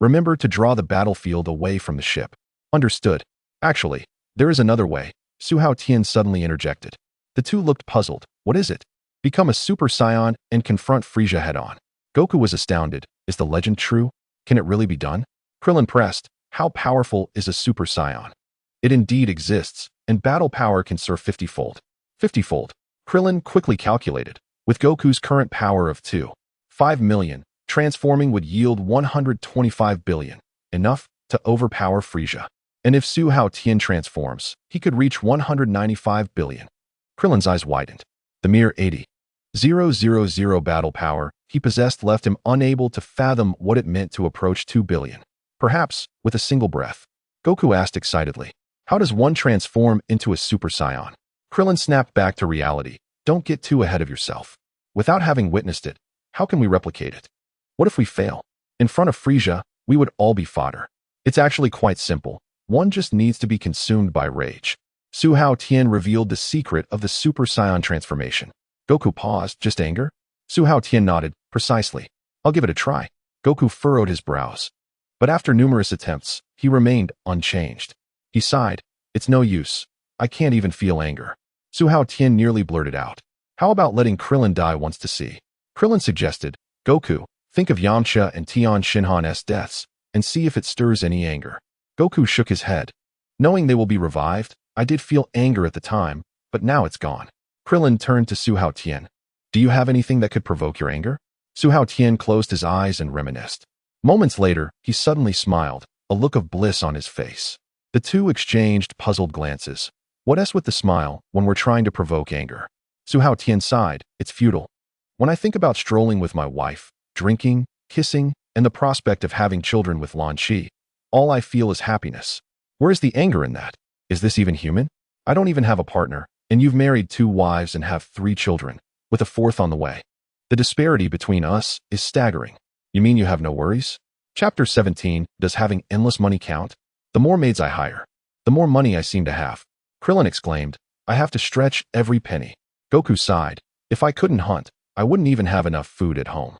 remember to draw the battlefield away from the ship. Understood. Actually, there is another way, Su Haotian suddenly interjected. The two looked puzzled. What is it? Become a Super Saiyan and confront Frieza head-on. Goku was astounded. Is the legend true? Can it really be done? Krillin pressed. How powerful is a Super Saiyan? It indeed exists, and battle power can soar 50-fold. 50-fold. Krillin quickly calculated. With Goku's current power of 2.5 million, transforming would yield 125 billion, enough to overpower Frieza. And if Su Haotian transforms, he could reach 195 billion. Krillin's eyes widened. The mere 80,000 battle power he possessed left him unable to fathom what it meant to approach 2 billion. Perhaps, with a single breath. Goku asked excitedly. How does one transform into a Super Saiyan? Krillin snapped back to reality. Don't get too ahead of yourself. Without having witnessed it, how can we replicate it? What if we fail? In front of Frieza, we would all be fodder. It's actually quite simple. One just needs to be consumed by rage. Su Haotian revealed the secret of the Super Saiyan transformation. Goku paused. Just anger? Su Haotian nodded. Precisely. I'll give it a try. Goku furrowed his brows. But after numerous attempts, he remained unchanged. He sighed. It's no use. I can't even feel anger. Su Haotian nearly blurted out. How about letting Krillin die once to see? Krillin suggested. Goku, think of Yamcha and Tian Shinhan's deaths, and see if it stirs any anger. Goku shook his head. Knowing they will be revived, I did feel anger at the time, but now it's gone. Krillin turned to Su Haotian. Do you have anything that could provoke your anger? Su Haotian closed his eyes and reminisced. Moments later, he suddenly smiled, a look of bliss on his face. The two exchanged puzzled glances. What else with the smile when we're trying to provoke anger? Su Haotian sighed. It's futile. When I think about strolling with my wife, drinking, kissing, and the prospect of having children with Lan Chi, all I feel is happiness. Where is the anger in that? Is this even human? I don't even have a partner, and you've married 2 wives and have 3 children, with a 4th on the way. The disparity between us is staggering. You mean you have no worries? Chapter 17, Does having endless money count? The more maids I hire, the more money I seem to have. Krillin exclaimed, I have to stretch every penny. Goku sighed. If I couldn't hunt, I wouldn't even have enough food at home.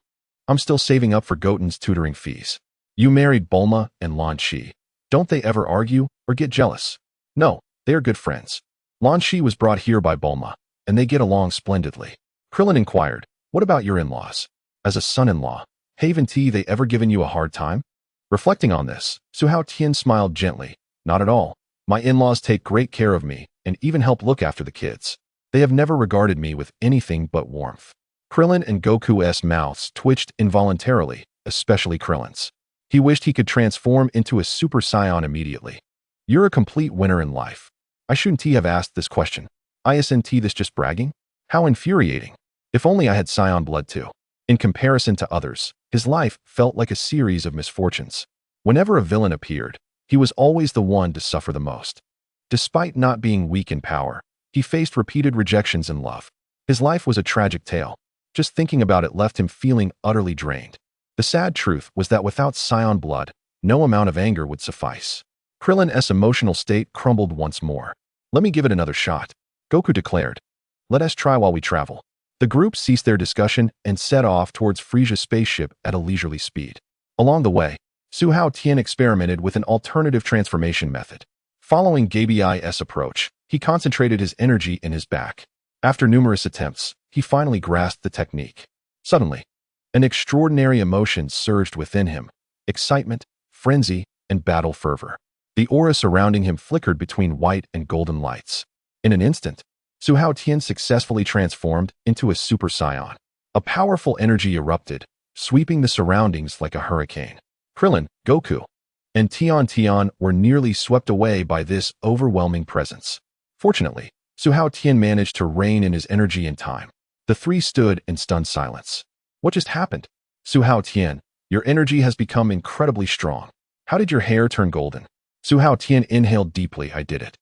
I'm still saving up for Goten's tutoring fees. You married Bulma and Lan Chi. Don't they ever argue or get jealous? No, they are good friends. Lan Shi was brought here by Bulma, and they get along splendidly. Krillin inquired, what about your in-laws? As a son-in-law, haven't they ever given you a hard time? Reflecting on this, Su Haotian smiled gently. Not at all. My in-laws take great care of me and even help look after the kids. They have never regarded me with anything but warmth. Krillin and Goku's mouths twitched involuntarily, especially Krillin's. He wished he could transform into a Super Saiyan immediately. You're a complete winner in life. I shouldn't have asked this question. Isn't this just bragging? How infuriating. If only I had Saiyan blood too. In comparison to others, his life felt like a series of misfortunes. Whenever a villain appeared, he was always the one to suffer the most. Despite not being weak in power, he faced repeated rejections in love. His life was a tragic tale. Just thinking about it left him feeling utterly drained. The sad truth was that without Saiyan blood, no amount of anger would suffice. Krillin's emotional state crumbled once more. Let me give it another shot, Goku declared. Let us try while we travel. The group ceased their discussion and set off towards Frisia's spaceship at a leisurely speed. Along the way, Su Haotian experimented with an alternative transformation method. Following Gabi's approach, he concentrated his energy in his back. After numerous attempts, he finally grasped the technique. Suddenly, an extraordinary emotion surged within him: excitement, frenzy, and battle fervor. The aura surrounding him flickered between white and golden lights. In an instant, Su Haotian successfully transformed into a Super Saiyan. A powerful energy erupted, sweeping the surroundings like a hurricane. Krillin, Goku, and Tian were nearly swept away by this overwhelming presence. Fortunately, Su Haotian managed to rein in his energy in time. The three stood in stunned silence. What just happened? Su Haotian, your energy has become incredibly strong. How did your hair turn golden? Su Haotian inhaled deeply. I did it.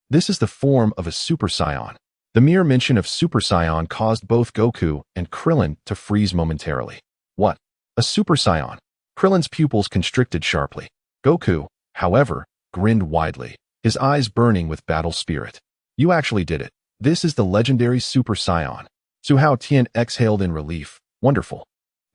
This is the form of a Super Saiyan. The mere mention of Super Saiyan caused both Goku and Krillin to freeze momentarily. What? A Super Saiyan? Krillin's pupils constricted sharply. Goku, however, grinned widely, his eyes burning with battle spirit. You actually did it. This is the legendary Super Saiyan. Su Haotian exhaled in relief. Wonderful.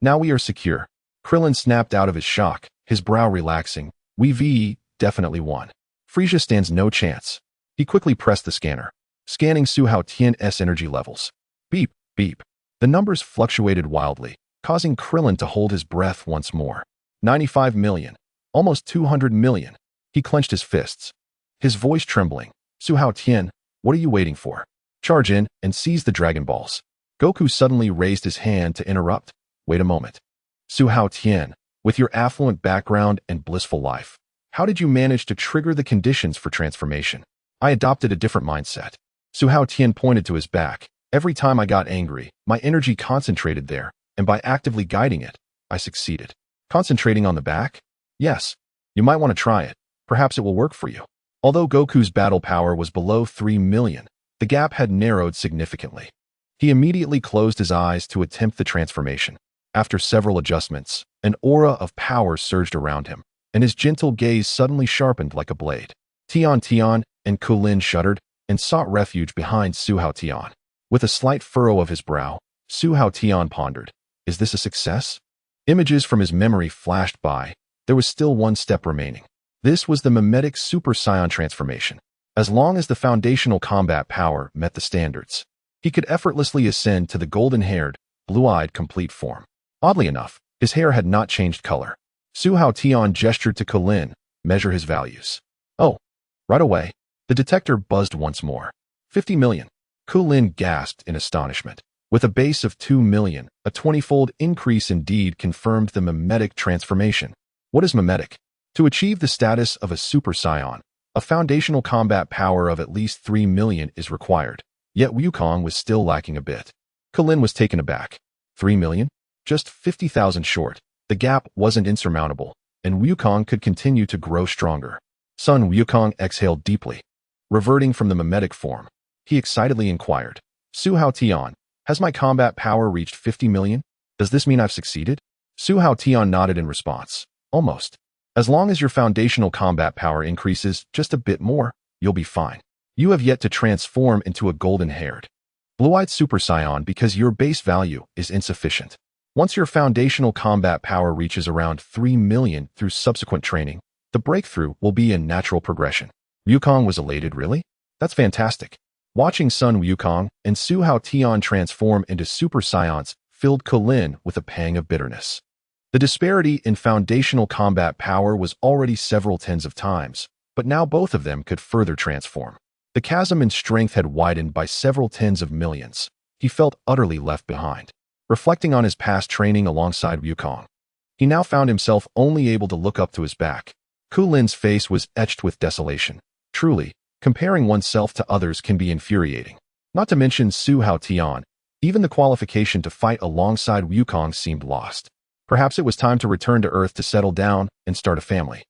Now we are secure. Krillin snapped out of his shock, his brow relaxing. We've definitely won. Frisia stands no chance. He quickly pressed the scanner, scanning Su Haotian's energy levels. Beep, beep. The numbers fluctuated wildly, causing Krillin to hold his breath once more. 95 million. Almost 200 million. He clenched his fists, his voice trembling. Su Haotian, what are you waiting for? Charge in and seize the Dragon Balls. Goku suddenly raised his hand to interrupt. Wait a moment. Su Haotian, with your affluent background and blissful life, how did you manage to trigger the conditions for transformation? I adopted a different mindset. Su Haotian pointed to his back. Every time I got angry, my energy concentrated there, and by actively guiding it, I succeeded. Concentrating on the back? Yes. You might want to try it. Perhaps it will work for you. Although Goku's battle power was below 3 million, the gap had narrowed significantly. He immediately closed his eyes to attempt the transformation. After several adjustments, an aura of power surged around him, and his gentle gaze suddenly sharpened like a blade. Tian and Kulin shuddered and sought refuge behind Su Haotian. With a slight furrow of his brow, Su Haotian pondered, is this a success? Images from his memory flashed by. There was still one step remaining. This was the mimetic Super Saiyan transformation. As long as the foundational combat power met the standards, he could effortlessly ascend to the golden-haired, blue-eyed complete form. Oddly enough, his hair had not changed color. Su Haotian gestured to Kulin, measure his values. Oh, right away. The detector buzzed once more. 50 million. Kulin gasped in astonishment. With a base of 2 million, a 20-fold increase indeed confirmed the mimetic transformation. What is mimetic? To achieve the status of a Super Saiyan, a foundational combat power of at least 3 million is required. Yet Wukong was still lacking a bit. Kulin was taken aback. 3 million? Just 50,000 short. The gap wasn't insurmountable, and Wukong could continue to grow stronger. Son Wukong exhaled deeply. Reverting from the mimetic form, he excitedly inquired, Su Haotian, has my combat power reached 50 million? Does this mean I've succeeded? Su Haotian nodded in response. Almost. As long as your foundational combat power increases just a bit more, you'll be fine. You have yet to transform into a golden-haired, blue-eyed Super Saiyan because your base value is insufficient. Once your foundational combat power reaches around 3 million through subsequent training, the breakthrough will be a natural progression. Wukong was elated. Really? That's fantastic. Watching Sun Wukong and Su Haotian transform into Super Saiyans filled Kulin with a pang of bitterness. The disparity in foundational combat power was already several tens of times, but now both of them could further transform. The chasm in strength had widened by several tens of millions. He felt utterly left behind. Reflecting on his past training alongside Wukong, he now found himself only able to look up to his back. Kulin's face was etched with desolation. Truly, comparing oneself to others can be infuriating. Not to mention Su Haotian, even the qualification to fight alongside Wukong seemed lost. Perhaps it was time to return to Earth to settle down and start a family.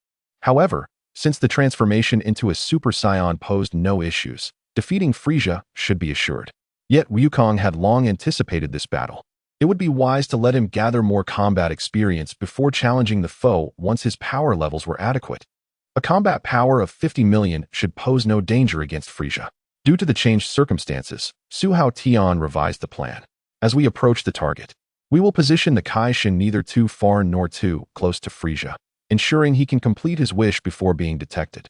However, since the transformation into a Super Saiyan posed no issues, defeating Frieza should be assured. Yet Wukong had long anticipated this battle. It would be wise to let him gather more combat experience before challenging the foe once his power levels were adequate. A combat power of 50 million should pose no danger against Frieza. Due to the changed circumstances, Su Haotian revised the plan. As we approach the target, we will position the Kaishin neither too far nor too close to Frieza, ensuring he can complete his wish before being detected.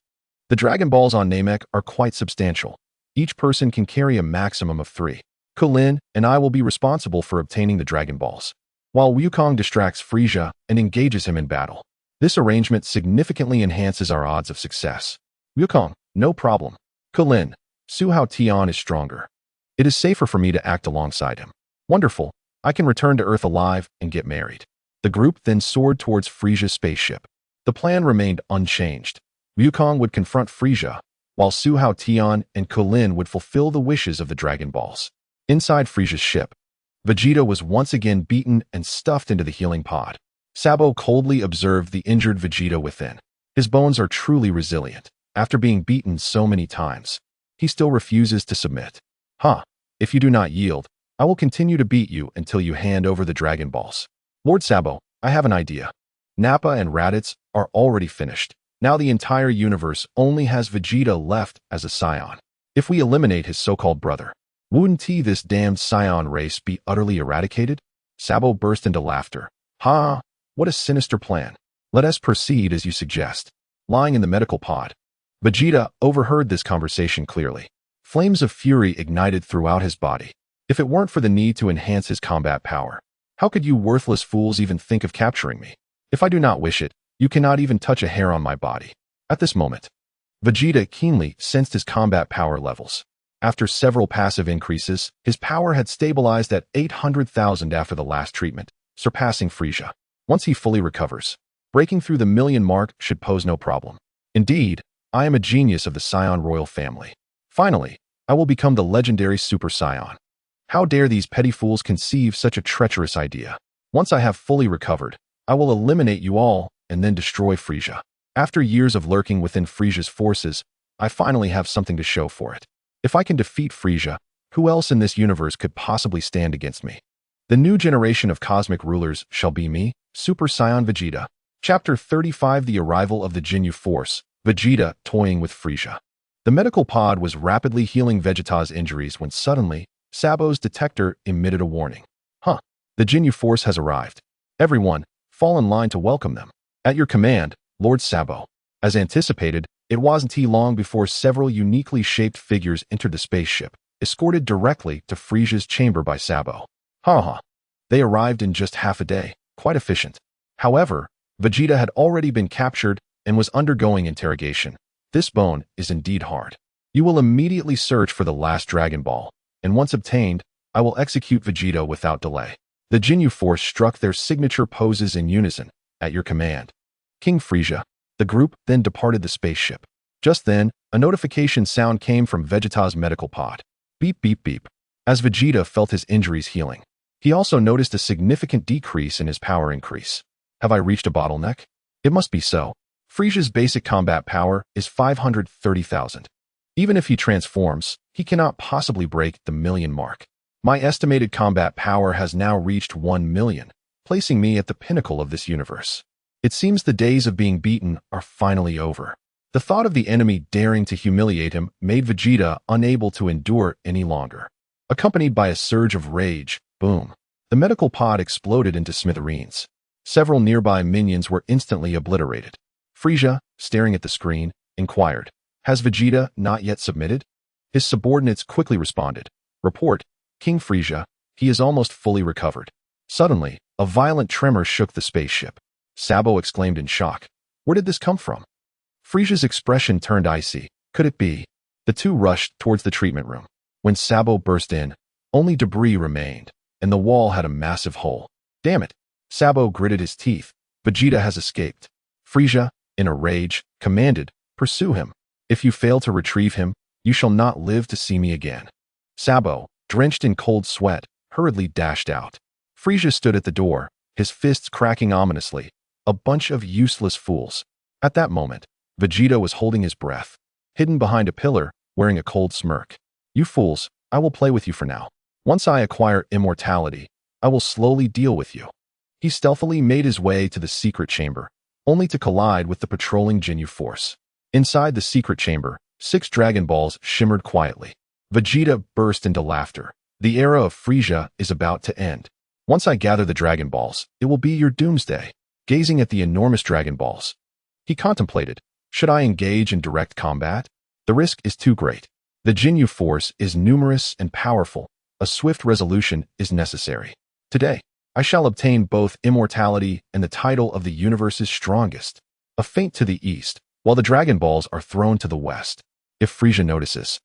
The Dragon Balls on Namek are quite substantial. Each person can carry a maximum of 3. Kulin and I will be responsible for obtaining the Dragon Balls, while Wukong distracts Frieza and engages him in battle. This arrangement significantly enhances our odds of success. Wukong, no problem. Kulin, Su Haotian is stronger. It is safer for me to act alongside him. Wonderful, I can return to Earth alive and get married. The group then soared towards Frieza's spaceship. The plan remained unchanged. Wukong would confront Frieza, while Su Haotian and Kulin would fulfill the wishes of the Dragon Balls. Inside Frieza's ship, Vegeta was once again beaten and stuffed into the healing pod. Sabo coldly observed the injured Vegeta within. His bones are truly resilient. After being beaten so many times, he still refuses to submit. If you do not yield, I will continue to beat you until you hand over the Dragon Balls. Lord Sabo, I have an idea. Nappa and Raditz are already finished. Now the entire universe only has Vegeta left as a Saiyan. If we eliminate his so-called brother, wouldn't this damned Saiyan race be utterly eradicated? Sabo burst into laughter. What a sinister plan. Let us proceed as you suggest. Lying in the medical pod, Vegeta overheard this conversation clearly. Flames of fury ignited throughout his body. If it weren't for the need to enhance his combat power, how could you worthless fools even think of capturing me? If I do not wish it, you cannot even touch a hair on my body. At this moment, Vegeta keenly sensed his combat power levels. After several passive increases, his power had stabilized at 800,000 after the last treatment, surpassing Frieza. Once he fully recovers, breaking through the million mark should pose no problem. Indeed, I am a genius of the Saiyan royal family. Finally, I will become the legendary Super Saiyan. How dare these petty fools conceive such a treacherous idea? Once I have fully recovered, I will eliminate you all and then destroy Frieza. After years of lurking within Frieza's forces, I finally have something to show for it. If I can defeat Frieza, who else in this universe could possibly stand against me? The new generation of cosmic rulers shall be me, Super Saiyan Vegeta. Chapter 35: The Arrival of the Ginyu Force, Vegeta toying with Frieza. The medical pod was rapidly healing Vegeta's injuries when suddenly, Sabo's detector emitted a warning. The Ginyu Force has arrived. Everyone, fall in line to welcome them. At your command, Lord Sabo. As anticipated, it wasn't long before several uniquely shaped figures entered the spaceship, escorted directly to Frieza's chamber by Sabo. They arrived in just half a day, quite efficient. However, Vegeta had already been captured and was undergoing interrogation. This bone is indeed hard. You will immediately search for the last Dragon Ball, and once obtained, I will execute Vegeta without delay. The Ginyu Force struck their signature poses in unison. At your command, King Frieza. The group then departed the spaceship. Just then, a notification sound came from Vegeta's medical pod. Beep, beep, beep. As Vegeta felt his injuries healing, he also noticed a significant decrease in his power increase. Have I reached a bottleneck? It must be so. Frieza's basic combat power is 530,000. Even if he transforms, he cannot possibly break the million mark. My estimated combat power has now reached 1 million, placing me at the pinnacle of this universe. It seems the days of being beaten are finally over. The thought of the enemy daring to humiliate him made Vegeta unable to endure any longer. Accompanied by a surge of rage, boom, the medical pod exploded into smithereens. Several nearby minions were instantly obliterated. Frieza, staring at the screen, inquired, "Has Vegeta not yet submitted?" His subordinates quickly responded. Report, King Frieza, he is almost fully recovered. Suddenly, a violent tremor shook the spaceship. Sabo exclaimed in shock. Where did this come from? Frieza's expression turned icy. Could it be? The two rushed towards the treatment room. When Sabo burst in, only debris remained, and the wall had a massive hole. Damn it! Sabo gritted his teeth. Vegeta has escaped. Frieza, in a rage, commanded, pursue him. If you fail to retrieve him, you shall not live to see me again. Sabo, drenched in cold sweat, hurriedly dashed out. Frieza stood at the door, his fists cracking ominously. A bunch of useless fools. At that moment, Vegeta was holding his breath, hidden behind a pillar, wearing a cold smirk. You fools, I will play with you for now. Once I acquire immortality, I will slowly deal with you. He stealthily made his way to the secret chamber, only to collide with the patrolling Ginyu Force. Inside the secret chamber, 6 Dragon Balls shimmered quietly. Vegeta burst into laughter. The era of Frieza is about to end. Once I gather the Dragon Balls, it will be your doomsday. Gazing at the enormous Dragon Balls, he contemplated, should I engage in direct combat? The risk is too great. The Ginyu Force is numerous and powerful. A swift resolution is necessary. Today, I shall obtain both immortality and the title of the universe's strongest. A feint to the east, while the Dragon Balls are thrown to the west. If Frieza notices,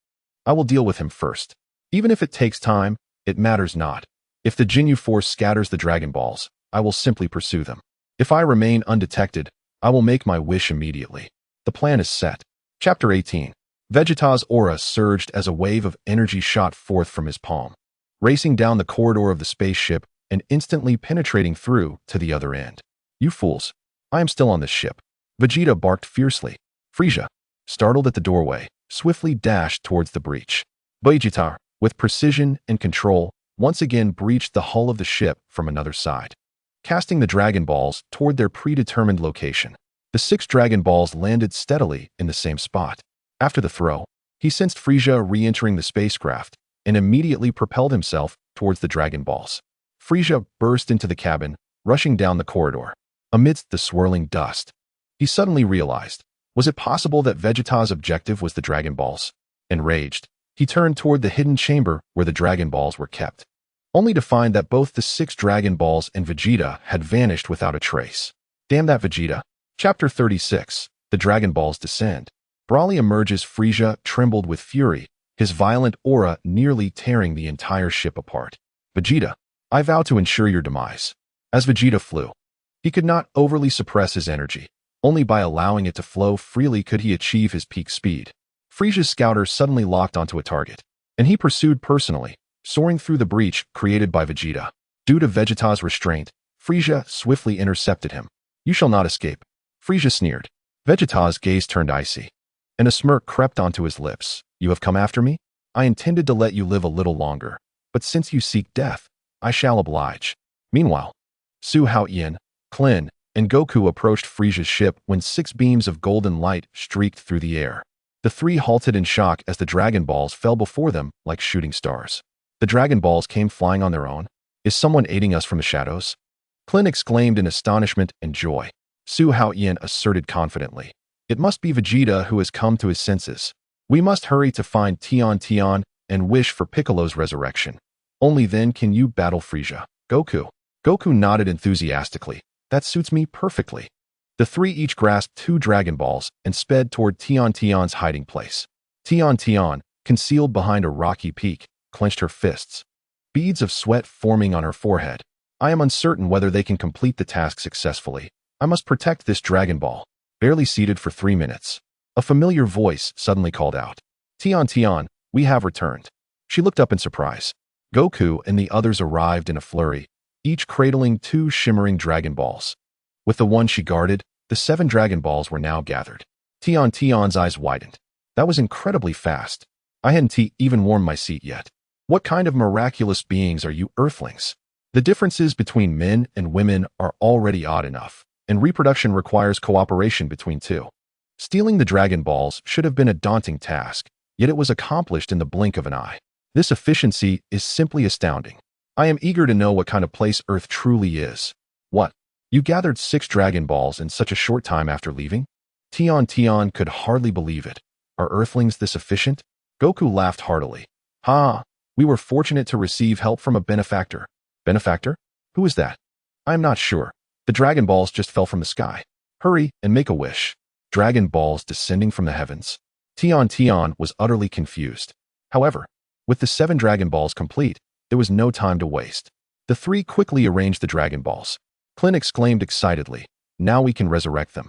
I will deal with him first. Even if it takes time, it matters not. If the Ginyu Force scatters the Dragon Balls, I will simply pursue them. If I remain undetected, I will make my wish immediately. The plan is set. Chapter 18. Vegeta's aura surged as a wave of energy shot forth from his palm, racing down the corridor of the spaceship and instantly penetrating through to the other end. You fools, I am still on this ship. Vegeta barked fiercely. Frieza, startled at the doorway, swiftly dashed towards the breach. Vegeta, with precision and control, once again breached the hull of the ship from another side, casting the Dragon Balls toward their predetermined location. The 6 Dragon Balls landed steadily in the same spot. After the throw, he sensed Frieza re-entering the spacecraft and immediately propelled himself towards the Dragon Balls. Frieza burst into the cabin, rushing down the corridor. Amidst the swirling dust, he suddenly realized, was it possible that Vegeta's objective was the Dragon Balls? Enraged, he turned toward the hidden chamber where the Dragon Balls were kept, only to find that both the 6 Dragon Balls and Vegeta had vanished without a trace. Damn that Vegeta. Chapter 36. The Dragon Balls descend. Broly emerges. Frieza trembled with fury, his violent aura nearly tearing the entire ship apart. Vegeta, I vow to ensure your demise. As Vegeta flew, he could not overly suppress his energy. Only by allowing it to flow freely could he achieve his peak speed. Frieza's scouter suddenly locked onto a target, and he pursued personally, soaring through the breach created by Vegeta. Due to Vegeta's restraint, Frieza swiftly intercepted him. You shall not escape. Frieza sneered. Vegeta's gaze turned icy, and a smirk crept onto his lips. You have come after me? I intended to let you live a little longer, but since you seek death, I shall oblige. Meanwhile, Su Haotian, Klin, and Goku approached Frieza's ship when 6 beams of golden light streaked through the air. The 3 halted in shock as the Dragon Balls fell before them like shooting stars. The Dragon Balls came flying on their own. Is someone aiding us from the shadows? Klin exclaimed in astonishment and joy. Su Haotian asserted confidently. It must be Vegeta who has come to his senses. We must hurry to find Tian and wish for Piccolo's resurrection. Only then can you battle Frieza. Goku. Goku nodded enthusiastically. That suits me perfectly. The 3 each grasped 2 Dragon Balls and sped toward Tian's hiding place. Tian, concealed behind a rocky peak, clenched her fists, beads of sweat forming on her forehead. I am uncertain whether they can complete the task successfully. I must protect this Dragon Ball. Barely seated for 3 minutes, a familiar voice suddenly called out. Tian, we have returned. She looked up in surprise. Goku and the others arrived in a flurry, each cradling 2 shimmering Dragon Balls. With the one she guarded, the 7 Dragon Balls were now gathered. Tian's eyes widened. That was incredibly fast. I hadn't even warmed my seat yet. What kind of miraculous beings are you Earthlings? The differences between men and women are already odd enough, and reproduction requires cooperation between 2. Stealing the Dragon Balls should have been a daunting task, yet it was accomplished in the blink of an eye. This efficiency is simply astounding. I am eager to know what kind of place Earth truly is. What? You gathered 6 Dragon Balls in such a short time after leaving? Tian could hardly believe it. Are Earthlings this efficient? Goku laughed heartily. Ha! We were fortunate to receive help from a benefactor. Benefactor? Who is that? I am not sure. The Dragon Balls just fell from the sky. Hurry and make a wish. Dragon Balls descending from the heavens. Tian was utterly confused. However, with the 7 Dragon Balls complete, there was no time to waste. The 3 quickly arranged the Dragon Balls. Clint exclaimed excitedly, "Now we can resurrect them."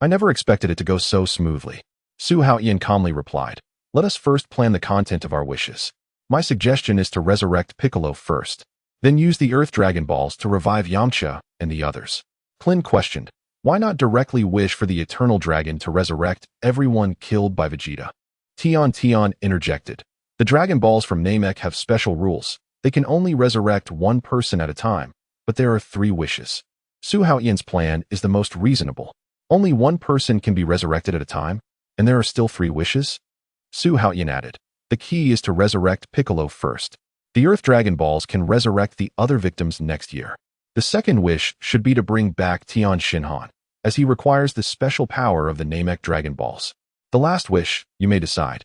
I never expected it to go so smoothly. Su Haotian calmly replied, "Let us first plan the content of our wishes. My suggestion is to resurrect Piccolo first, then use the Earth Dragon Balls to revive Yamcha and the others." Clint questioned, "Why not directly wish for the Eternal Dragon to resurrect everyone killed by Vegeta?" Tian interjected, "The Dragon Balls from Namek have special rules. They can only resurrect one person at a time, but there are 3 wishes. Su Haotian's plan is the most reasonable. Only one person can be resurrected at a time, and there are still 3 wishes?" Su Haotian added, "The key is to resurrect Piccolo first. The Earth Dragon Balls can resurrect the other victims next year. The second wish should be to bring back Tian Shenron, as he requires the special power of the Namek Dragon Balls. The last wish, you may decide."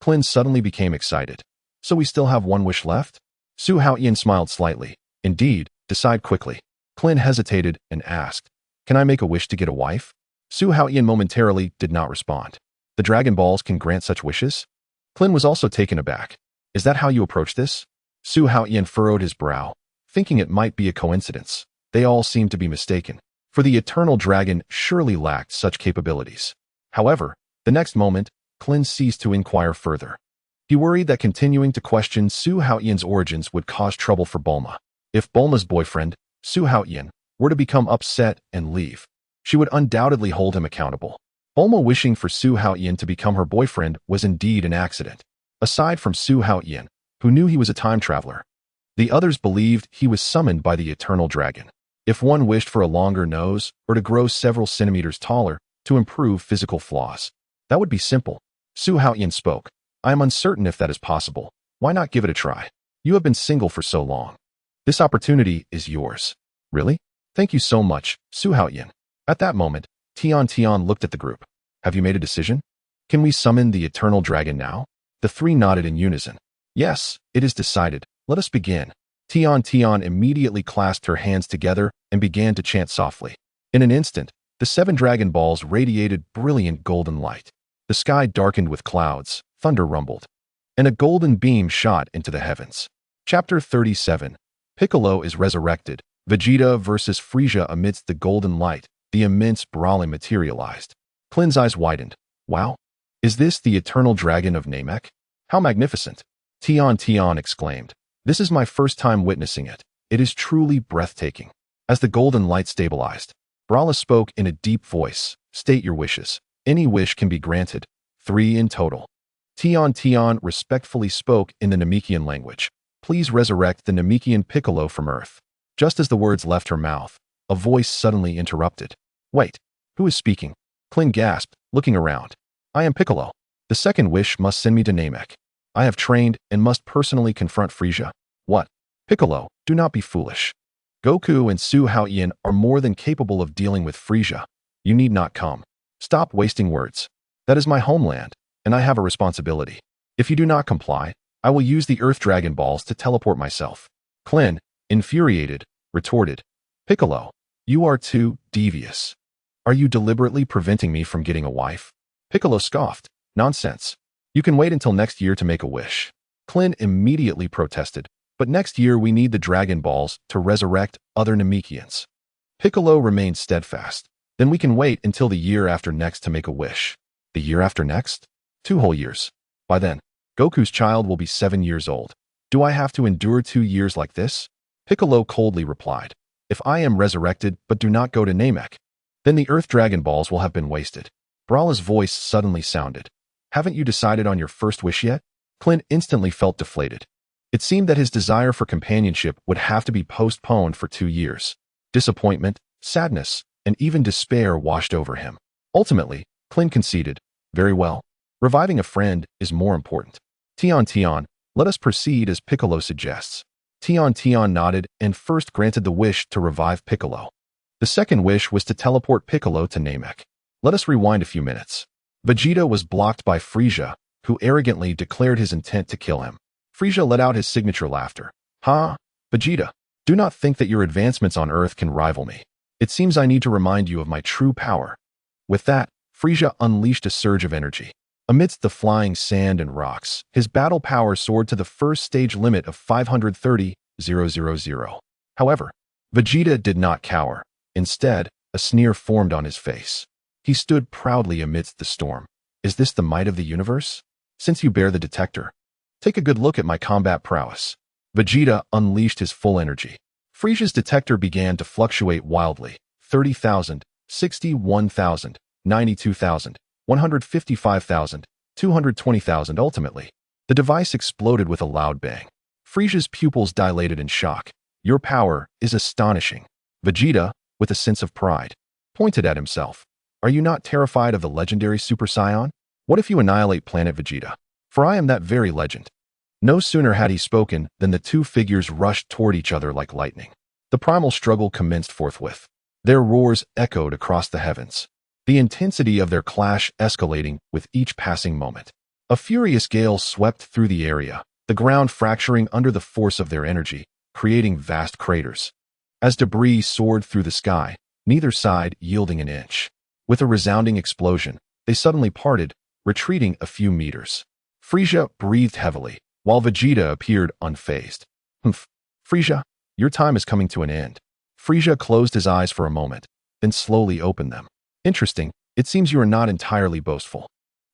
Clint suddenly became excited. "So we still have 1 wish left?" Su Haotian smiled slightly. "Indeed, decide quickly." Clint hesitated and asked, "Can I make a wish to get a wife?" Su Haotian momentarily did not respond. "The Dragon Balls can grant such wishes?" Clint was also taken aback. "Is that how you approach this?" Su Haotian furrowed his brow, thinking it might be a coincidence. They all seemed to be mistaken, for the Eternal Dragon surely lacked such capabilities. However, the next moment, Clint ceased to inquire further. He worried that continuing to question Su Haotian's origins would cause trouble for Bulma. If Bulma's boyfriend, Su Haotian, were to become upset and leave, she would undoubtedly hold him accountable. Bulma wishing for Su Haotian to become her boyfriend was indeed an accident. Aside from Su Haotian, who knew he was a time traveler, the others believed he was summoned by the Eternal Dragon. If one wished for a longer nose or to grow several centimeters taller to improve physical flaws, that would be simple. Su Haotian spoke. "I am uncertain if that is possible. Why not give it a try? You have been single for so long. This opportunity is yours." "Really? Thank you so much, Su Haotian." At that moment, Tian looked at the group. "Have you made a decision? Can we summon the Eternal Dragon now?" The 3 nodded in unison. "Yes, it is decided. Let us begin." Tian immediately clasped her hands together and began to chant softly. In an instant, the 7 Dragon Balls radiated brilliant golden light. The sky darkened with clouds, thunder rumbled, and a golden beam shot into the heavens. Chapter 37. Piccolo is resurrected. Vegeta versus Frieza. Amidst the golden light, the immense brawling materialized. Clint's eyes widened. "Wow! Is this the Eternal Dragon of Namek? How magnificent!" Tian exclaimed. "This is my first time witnessing it. It is truly breathtaking." As the golden light stabilized, Brawler spoke in a deep voice. "State your wishes. Any wish can be granted. 3 in total." Tian respectfully spoke in the Namekian language. "Please resurrect the Namekian Piccolo from Earth." Just as the words left her mouth, a voice suddenly interrupted. "Wait, who is speaking?" Clint gasped, looking around. "I am Piccolo. The second wish must send me to Namek. I have trained and must personally confront Frieza." "What? Piccolo, do not be foolish. Goku and Su Haotian are more than capable of dealing with Frieza. You need not come. Stop wasting words. That is my homeland, and I have a responsibility. If you do not comply, I will use the Earth Dragon Balls to teleport myself." Clint, infuriated, retorted, "Piccolo, you are too devious. Are you deliberately preventing me from getting a wife?" Piccolo scoffed. "Nonsense. You can wait until next year to make a wish." Clint immediately protested. "But next year we need the Dragon Balls to resurrect other Namekians." Piccolo remained steadfast. "Then we can wait until the year after next to make a wish." "The year after next?" 2 whole years. By then, Goku's child will be 7 years old. Do I have to endure 2 years like this?" Piccolo coldly replied. "If I am resurrected but do not go to Namek, then the Earth Dragon Balls will have been wasted." Brawler's voice suddenly sounded. "Haven't you decided on your first wish yet?" Clint instantly felt deflated. It seemed that his desire for companionship would have to be postponed for 2 years. Disappointment, sadness, and even despair washed over him. Ultimately, Clint conceded. "Very well. Reviving a friend is more important. Tian, let us proceed as Piccolo suggests." Tian nodded and first granted the wish to revive Piccolo. The second wish was to teleport Piccolo to Namek. Let us rewind a few minutes. Vegeta was blocked by Frieza, who arrogantly declared his intent to kill him. Frieza let out his signature laughter. Ha! Vegeta, do not think that your advancements on Earth can rival me. It seems I need to remind you of my true power. With that, Frieza unleashed a surge of energy. Amidst the flying sand and rocks, his battle power soared to the first stage limit of 530,000. However, Vegeta did not cower. Instead, a sneer formed on his face. He stood proudly amidst the storm. Is this the might of the universe? Since you bear the detector, take a good look at my combat prowess. Vegeta unleashed his full energy. Frieza's detector began to fluctuate wildly. 30,000, 61,000, 92,000, 155,000, 220,000 ultimately. The device exploded with a loud bang. Frieza's pupils dilated in shock. Your power is astonishing. Vegeta, with a sense of pride, pointed at himself. Are you not terrified of the legendary Super Saiyan? What if you annihilate planet Vegeta? For I am that very legend. No sooner had he spoken than the two figures rushed toward each other like lightning. The primal struggle commenced forthwith. Their roars echoed across the heavens, the intensity of their clash escalating with each passing moment. A furious gale swept through the area, the ground fracturing under the force of their energy, creating vast craters. As debris soared through the sky, neither side yielding an inch. With a resounding explosion, they suddenly parted, retreating a few meters. Frieza breathed heavily, while Vegeta appeared unfazed. Humph. Frieza, your time is coming to an end. Frieza closed his eyes for a moment, then slowly opened them. Interesting, it seems you are not entirely boastful.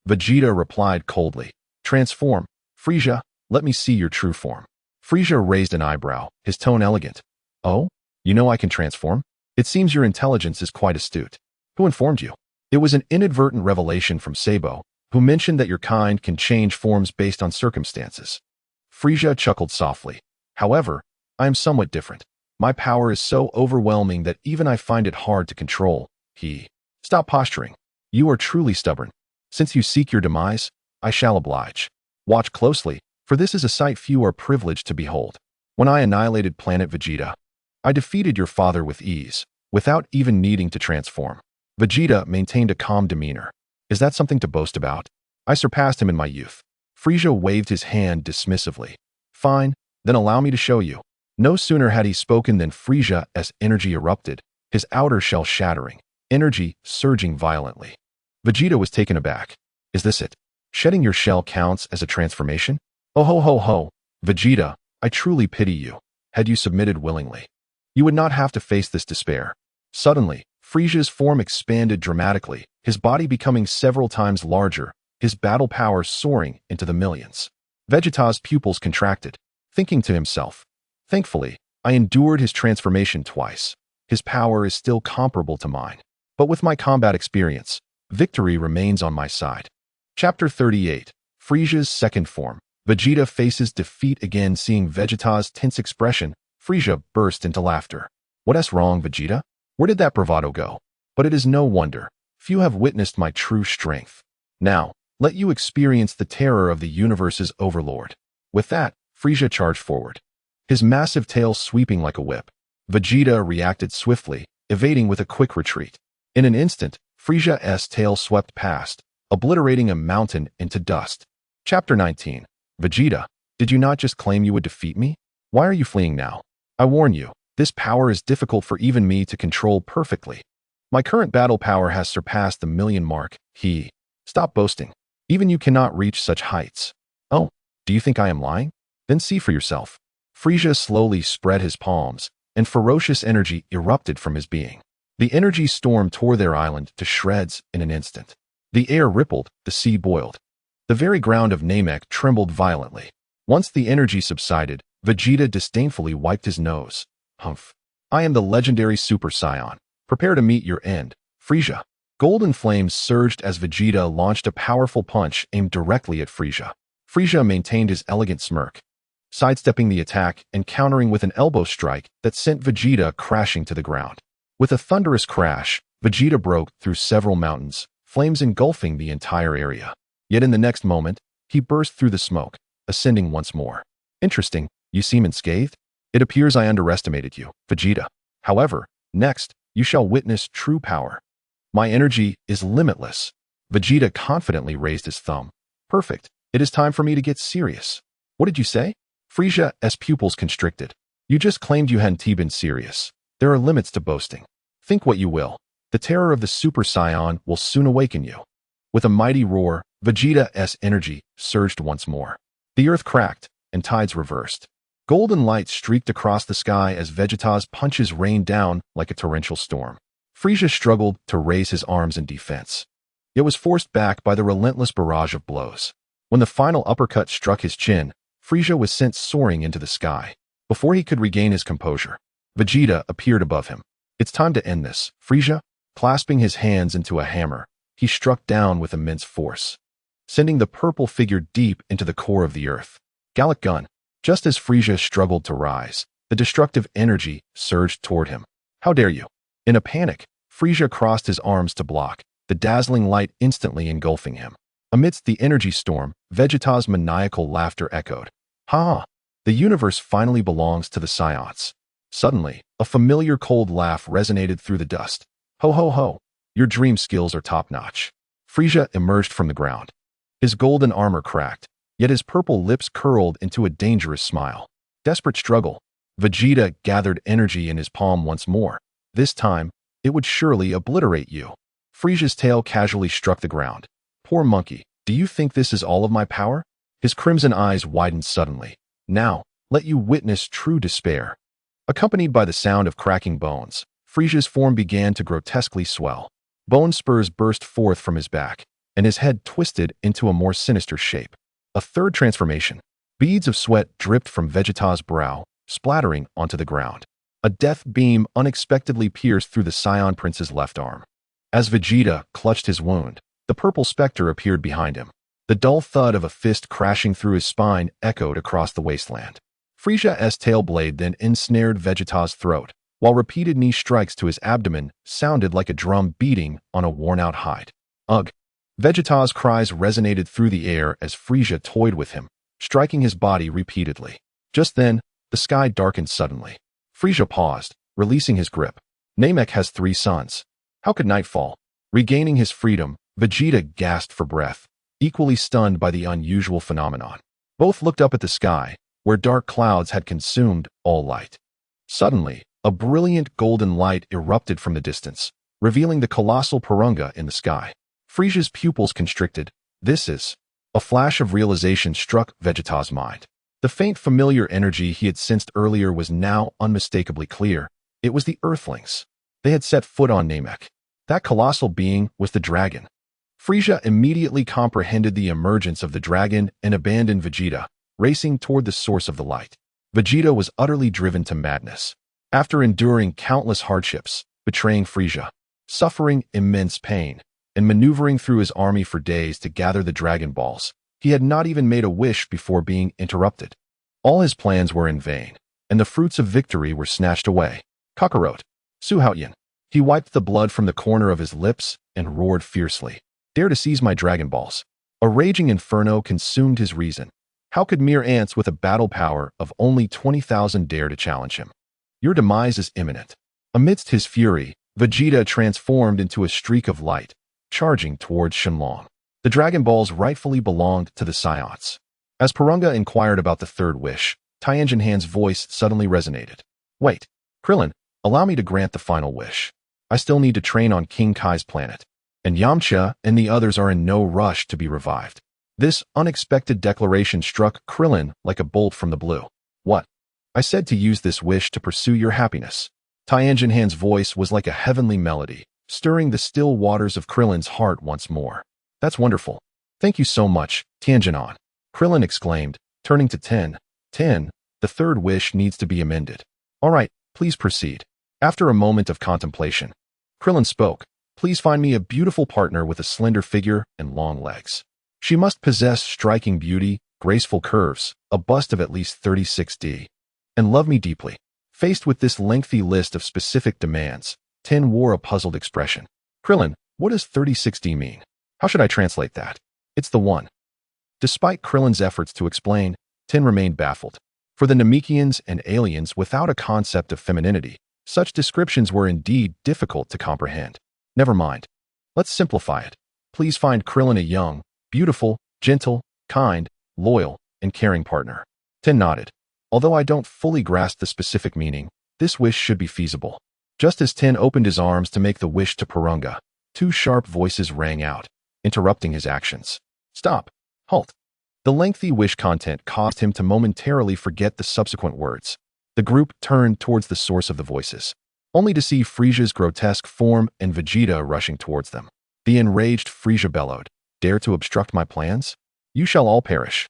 Vegeta replied coldly. Transform. Frieza, let me see your true form. Frieza raised an eyebrow, his tone elegant. Oh? You know I can transform? It seems your intelligence is quite astute. Who informed you? It was an inadvertent revelation from Sabo, who mentioned that your kind can change forms based on circumstances. Frieza chuckled softly. However, I am somewhat different. My power is so overwhelming that even I find it hard to control. Stop posturing. You are truly stubborn. Since you seek your demise, I shall oblige. Watch closely, for this is a sight few are privileged to behold. When I annihilated planet Vegeta, I defeated your father with ease, without even needing to transform. Vegeta maintained a calm demeanor. Is that something to boast about? I surpassed him in my youth. Frieza waved his hand dismissively. Fine, then allow me to show you. No sooner had he spoken than Frieza's energy erupted, his outer shell shattering, energy surging violently. Vegeta was taken aback. Is this it? Shedding your shell counts as a transformation? Oh ho ho ho, Vegeta, I truly pity you. Had you submitted willingly, you would not have to face this despair. Suddenly, Frieza's form expanded dramatically, his body becoming several times larger, his battle power soaring into the millions. Vegeta's pupils contracted, thinking to himself, thankfully, I endured his transformation twice. His power is still comparable to mine. But with my combat experience, victory remains on my side. Chapter 38. Frieza's second form. Vegeta faces defeat again. Seeing Vegeta's tense expression, Frieza burst into laughter. What's wrong, Vegeta? Where did that bravado go? But it is no wonder. Few have witnessed my true strength. Now, let you experience the terror of the universe's overlord. With that, Frieza charged forward, his massive tail sweeping like a whip. Vegeta reacted swiftly, evading with a quick retreat. In an instant, Frieza's tail swept past, obliterating a mountain into dust. Chapter 19. Vegeta, did you not just claim you would defeat me? Why are you fleeing now? I warn you, this power is difficult for even me to control perfectly. My current battle power has surpassed the million mark. Stop boasting. Even you cannot reach such heights. Oh, do you think I am lying? Then see for yourself. Frieza slowly spread his palms, and ferocious energy erupted from his being. The energy storm tore their island to shreds in an instant. The air rippled, the sea boiled. The very ground of Namek trembled violently. Once the energy subsided, Vegeta disdainfully wiped his nose. Humph. I am the legendary Super Saiyan. Prepare to meet your end, Frieza. Golden flames surged as Vegeta launched a powerful punch aimed directly at Frieza. Frieza maintained his elegant smirk, sidestepping the attack and countering with an elbow strike that sent Vegeta crashing to the ground. With a thunderous crash, Vegeta broke through several mountains, flames engulfing the entire area. Yet in the next moment, he burst through the smoke, ascending once more. Interesting, you seem unscathed? It appears I underestimated you, Vegeta. However, next, you shall witness true power. My energy is limitless. Vegeta confidently raised his thumb. Perfect. It is time for me to get serious. What did you say? Frisia's pupils constricted. You just claimed you hadn't been serious. There are limits to boasting. Think what you will. The terror of the Super Saiyan will soon awaken you. With a mighty roar, Vegeta's energy surged once more. The earth cracked, and tides reversed. Golden light streaked across the sky as Vegeta's punches rained down like a torrential storm. Frieza struggled to raise his arms in defense, yet was forced back by the relentless barrage of blows. When the final uppercut struck his chin, Frieza was sent soaring into the sky. Before he could regain his composure, Vegeta appeared above him. It's time to end this, Frieza. Clasping his hands into a hammer, he struck down with immense force, sending the purple figure deep into the core of the earth. Gallic gun. Just as Frieza struggled to rise, the destructive energy surged toward him. How dare you? In a panic, Frieza crossed his arms to block, the dazzling light instantly engulfing him. Amidst the energy storm, Vegeta's maniacal laughter echoed. Ha! The universe finally belongs to the Saiyans. Suddenly, a familiar cold laugh resonated through the dust. Ho ho ho! Your dream skills are top-notch. Frieza emerged from the ground. His golden armor cracked, yet his purple lips curled into a dangerous smile. Desperate struggle. Vegeta gathered energy in his palm once more. This time, it would surely obliterate you. Frieza's tail casually struck the ground. Poor monkey, do you think this is all of my power? His crimson eyes widened suddenly. Now, let you witness true despair. Accompanied by the sound of cracking bones, Frieza's form began to grotesquely swell. Bone spurs burst forth from his back, and his head twisted into a more sinister shape. A third transformation. Beads of sweat dripped from Vegeta's brow, splattering onto the ground. A death beam unexpectedly pierced through the Saiyan Prince's left arm. As Vegeta clutched his wound, the purple specter appeared behind him. The dull thud of a fist crashing through his spine echoed across the wasteland. Frieza's tail blade then ensnared Vegeta's throat, while repeated knee strikes to his abdomen sounded like a drum beating on a worn-out hide. Ugh! Vegeta's cries resonated through the air as Frieza toyed with him, striking his body repeatedly. Just then, the sky darkened suddenly. Frieza paused, releasing his grip. Namek has 3 sons. How could night fall? Regaining his freedom, Vegeta gasped for breath, equally stunned by the unusual phenomenon. Both looked up at the sky, where dark clouds had consumed all light. Suddenly, a brilliant golden light erupted from the distance, revealing the colossal Porunga in the sky. Frieza's pupils constricted. This is... A flash of realization struck Vegeta's mind. The faint familiar energy he had sensed earlier was now unmistakably clear. It was the Earthlings. They had set foot on Namek. That colossal being was the dragon. Frieza immediately comprehended the emergence of the dragon and abandoned Vegeta, racing toward the source of the light. Vegeta was utterly driven to madness. After enduring countless hardships, betraying Frieza, suffering immense pain, and maneuvering through his army for days to gather the Dragon Balls, he had not even made a wish before being interrupted. All his plans were in vain, and the fruits of victory were snatched away. Kakarot. Su Haotian. He wiped the blood from the corner of his lips and roared fiercely. Dare to seize my Dragon Balls. A raging inferno consumed his reason. How could mere ants with a battle power of only 20,000 dare to challenge him? Your demise is imminent. Amidst his fury, Vegeta transformed into a streak of light, charging towards Shenron. The Dragon Balls rightfully belonged to the Saiyans. As Porunga inquired about the third wish, Tien-Han's voice suddenly resonated. Wait, Krillin, allow me to grant the final wish. I still need to train on King Kai's planet, and Yamcha and the others are in no rush to be revived. This unexpected declaration struck Krillin like a bolt from the blue. What? I said to use this wish to pursue your happiness. Tien-Han's voice was like a heavenly melody, stirring the still waters of Krillin's heart once more. That's wonderful. Thank you so much, Tien-Han. Krillin exclaimed, turning to Ten. Ten, the third wish needs to be amended. All right, please proceed. After a moment of contemplation, Krillin spoke. Please find me a beautiful partner with a slender figure and long legs. She must possess striking beauty, graceful curves, a bust of at least 36D, and love me deeply. Faced with this lengthy list of specific demands, Ten wore a puzzled expression. Krillin, what does 36D mean? How should I translate that? It's the one. Despite Krillin's efforts to explain, Ten remained baffled. For the Namekians and aliens without a concept of femininity, such descriptions were indeed difficult to comprehend. Never mind. Let's simplify it. Please find Krillin a young, beautiful, gentle, kind, loyal, and caring partner. 10 nodded. Although I don't fully grasp the specific meaning, this wish should be feasible. Just as 10 opened his arms to make the wish to Purunga, two sharp voices rang out, interrupting his actions. Stop. Halt. The lengthy wish content caused him to momentarily forget the subsequent words. The group turned towards the source of the voices, only to see Frisia's grotesque form and Vegeta rushing towards them. The enraged Frisia bellowed, "Dare to obstruct my plans? You shall all perish."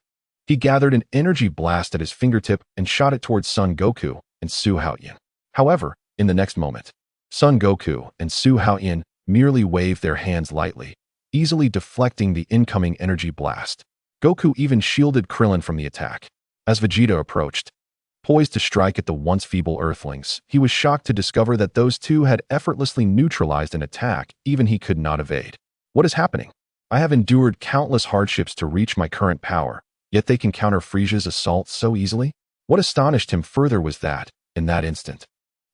He gathered an energy blast at his fingertip and shot it towards Son Goku and Su Haotian. However, in the next moment, Son Goku and Su Haotian merely waved their hands lightly, easily deflecting the incoming energy blast. Goku even shielded Krillin from the attack. As Vegeta approached, poised to strike at the once feeble Earthlings, he was shocked to discover that those two had effortlessly neutralized an attack even he could not evade. What is happening? I have endured countless hardships to reach my current power, yet they can counter Frisia's assault so easily? What astonished him further was that, in that instant,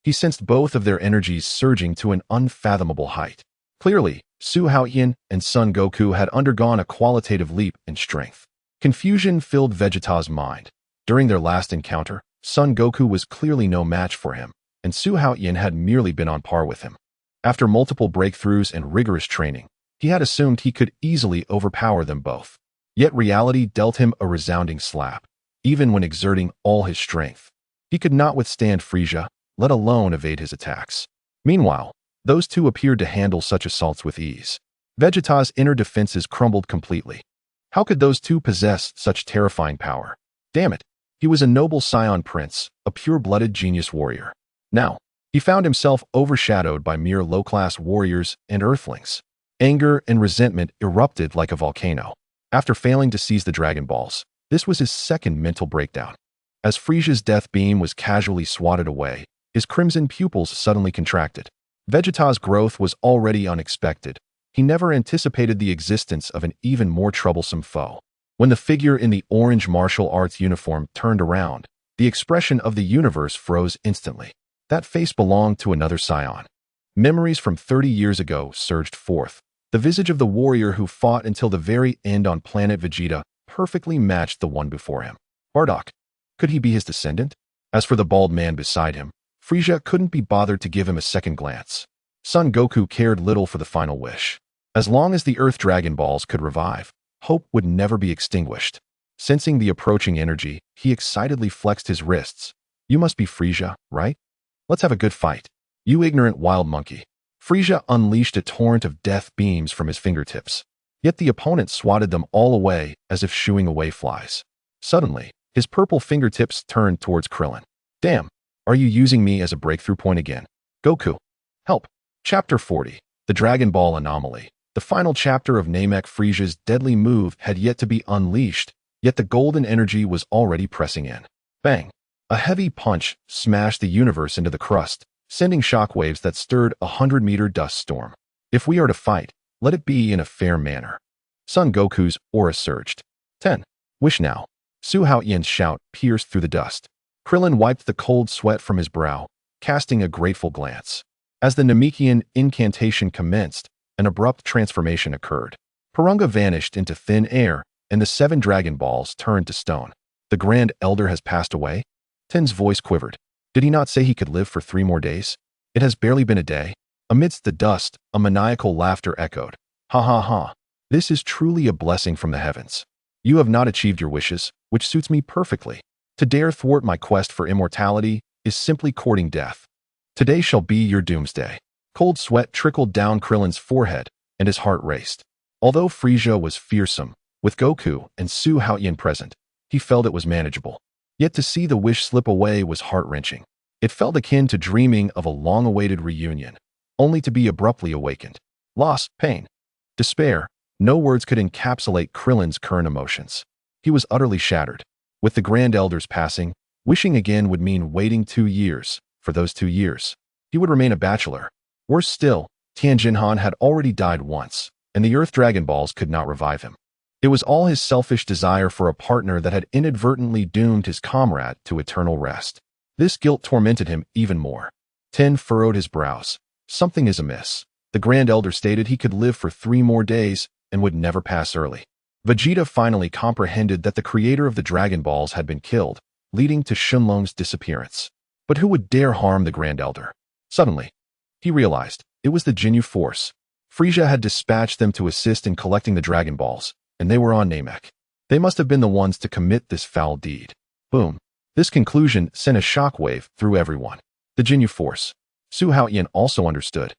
he sensed both of their energies surging to an unfathomable height. Clearly, Su Haotian and Son Goku had undergone a qualitative leap in strength. Confusion filled Vegeta's mind. During their last encounter, Son Goku was clearly no match for him, and Su Haotian had merely been on par with him. After multiple breakthroughs and rigorous training, he had assumed he could easily overpower them both. Yet reality dealt him a resounding slap. Even when exerting all his strength, he could not withstand Frisia, let alone evade his attacks. Meanwhile, those two appeared to handle such assaults with ease. Vegeta's inner defenses crumbled completely. How could those two possess such terrifying power? Damn it! He was a noble Saiyan prince, a pure-blooded genius warrior. Now, he found himself overshadowed by mere low-class warriors and Earthlings. Anger and resentment erupted like a volcano. After failing to seize the Dragon Balls, this was his second mental breakdown. As Frisia's death beam was casually swatted away, his crimson pupils suddenly contracted. Vegeta's growth was already unexpected. He never anticipated the existence of an even more troublesome foe. When the figure in the orange martial arts uniform turned around, the expression of the universe froze instantly. That face belonged to another Saiyan. Memories from 30 years ago surged forth. The visage of the warrior who fought until the very end on planet Vegeta perfectly matched the one before him. Bardock. Could he be his descendant? As for the bald man beside him, Frisia couldn't be bothered to give him a second glance. Son Goku cared little for the final wish. As long as the Earth Dragon Balls could revive, hope would never be extinguished. Sensing the approaching energy, he excitedly flexed his wrists. You must be Frisia, right? Let's have a good fight. You ignorant wild monkey. Frisia unleashed a torrent of death beams from his fingertips. Yet the opponent swatted them all away as if shooing away flies. Suddenly, his purple fingertips turned towards Krillin. Damn, are you using me as a breakthrough point again? Goku. Help. Chapter 40. The Dragon Ball Anomaly. The final chapter of Namek Frisia's deadly move had yet to be unleashed, yet the golden energy was already pressing in. Bang! A heavy punch smashed the universe into the crust, sending shockwaves that stirred a 100-meter dust storm. If we are to fight, let it be in a fair manner. Son Goku's aura surged. 10. Wish now. Su Haotian's shout pierced through the dust. Krillin wiped the cold sweat from his brow, casting a grateful glance. As the Namekian incantation commenced, an abrupt transformation occurred. Purunga vanished into thin air, and the 7 Dragon Balls turned to stone. The Grand Elder has passed away? Ten's voice quivered. Did he not say he could live for 3 more days? It has barely been a day. Amidst the dust, a maniacal laughter echoed. Ha ha ha. This is truly a blessing from the heavens. You have not achieved your wishes, which suits me perfectly. To dare thwart my quest for immortality is simply courting death. Today shall be your doomsday. Cold sweat trickled down Krillin's forehead, and his heart raced. Although Frisia was fearsome, with Goku and Su Haotian present, he felt it was manageable. Yet to see the wish slip away was heart-wrenching. It felt akin to dreaming of a long-awaited reunion, only to be abruptly awakened. Loss, pain, despair, no words could encapsulate Krillin's current emotions. He was utterly shattered. With the Grand Elder's passing, wishing again would mean waiting 2 years. For those 2 years, he would remain a bachelor. Worse still, Tianjinhan had already died once, and the Earth Dragon Balls could not revive him. It was all his selfish desire for a partner that had inadvertently doomed his comrade to eternal rest. This guilt tormented him even more. Ten furrowed his brows. Something is amiss. The Grand Elder stated he could live for 3 more days and would never pass early. Vegeta finally comprehended that the creator of the Dragon Balls had been killed, leading to Shenron's disappearance. But who would dare harm the Grand Elder? Suddenly, he realized it was the Ginyu Force. Frieza had dispatched them to assist in collecting the Dragon Balls, and they were on Namek. They must have been the ones to commit this foul deed. Boom. This conclusion sent a shockwave through everyone. The Ginyu Force. Su Haotian also understood,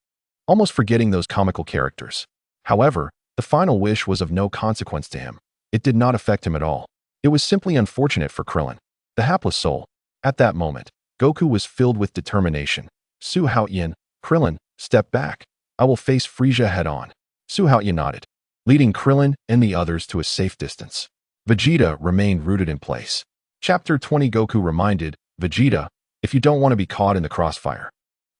almost forgetting those comical characters. However, the final wish was of no consequence to him. It did not affect him at all. It was simply unfortunate for Krillin, the hapless soul. At that moment, Goku was filled with determination. Su Haotian, Krillin, step back. I will face Frieza head-on. Su Haotian nodded, leading Krillin and the others to a safe distance. Vegeta remained rooted in place. Chapter 20 Goku reminded Vegeta, if you don't want to be caught in the crossfire,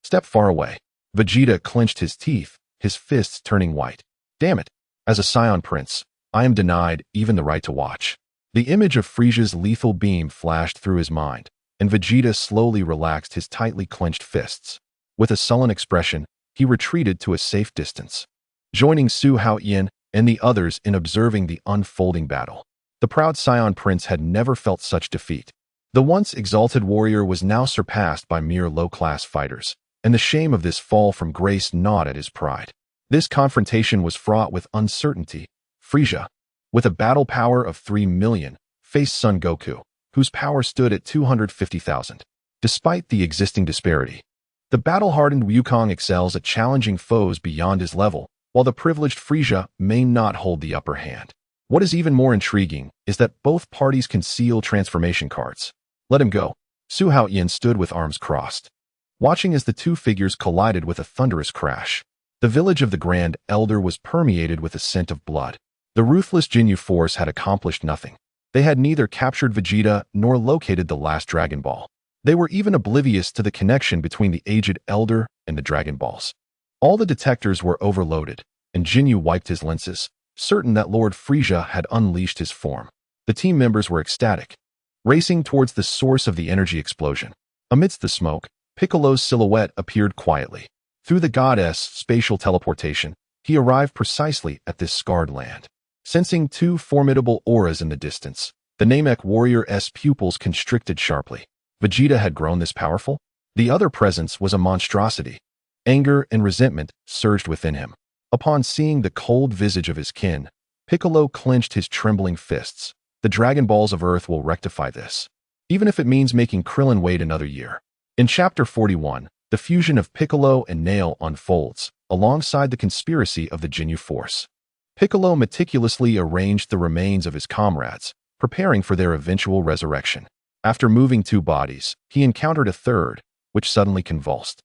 step far away. Vegeta clenched his teeth, his fists turning white. Damn it. As a Saiyan prince, I am denied even the right to watch. The image of Frieza's lethal beam flashed through his mind, and Vegeta slowly relaxed his tightly clenched fists. With a sullen expression, he retreated to a safe distance, joining Su Haotian and the others in observing the unfolding battle. The proud Saiyan prince had never felt such defeat. The once exalted warrior was now surpassed by mere low-class fighters, and the shame of this fall from grace gnawed at his pride. This confrontation was fraught with uncertainty. Frieza, with a battle power of 3 million, faced Son Goku, whose power stood at 250,000. Despite the existing disparity, the battle-hardened Wukong excels at challenging foes beyond his level, while the privileged Frieza may not hold the upper hand. What is even more intriguing is that both parties conceal transformation cards. Let him go. Su Haotian stood with arms crossed, watching as the two figures collided with a thunderous crash. The village of the Grand Elder was permeated with a scent of blood. The ruthless Ginyu Force had accomplished nothing. They had neither captured Vegeta nor located the last Dragon Ball. They were even oblivious to the connection between the aged Elder and the Dragon Balls. All the detectors were overloaded, and Ginyu wiped his lenses, certain that Lord Frieza had unleashed his form. The team members were ecstatic, racing towards the source of the energy explosion. Amidst the smoke, Piccolo's silhouette appeared quietly. Through the goddess' spatial teleportation, he arrived precisely at this scarred land. Sensing two formidable auras in the distance, the Namek warrior's pupils constricted sharply. Vegeta had grown this powerful? The other presence was a monstrosity. Anger and resentment surged within him. Upon seeing the cold visage of his kin, Piccolo clenched his trembling fists. The Dragon Balls of Earth will rectify this, even if it means making Krillin wait another year. In Chapter 41, the fusion of Piccolo and Nail unfolds, alongside the conspiracy of the Ginyu Force. Piccolo meticulously arranged the remains of his comrades, preparing for their eventual resurrection. After moving 2 bodies, he encountered a third, which suddenly convulsed.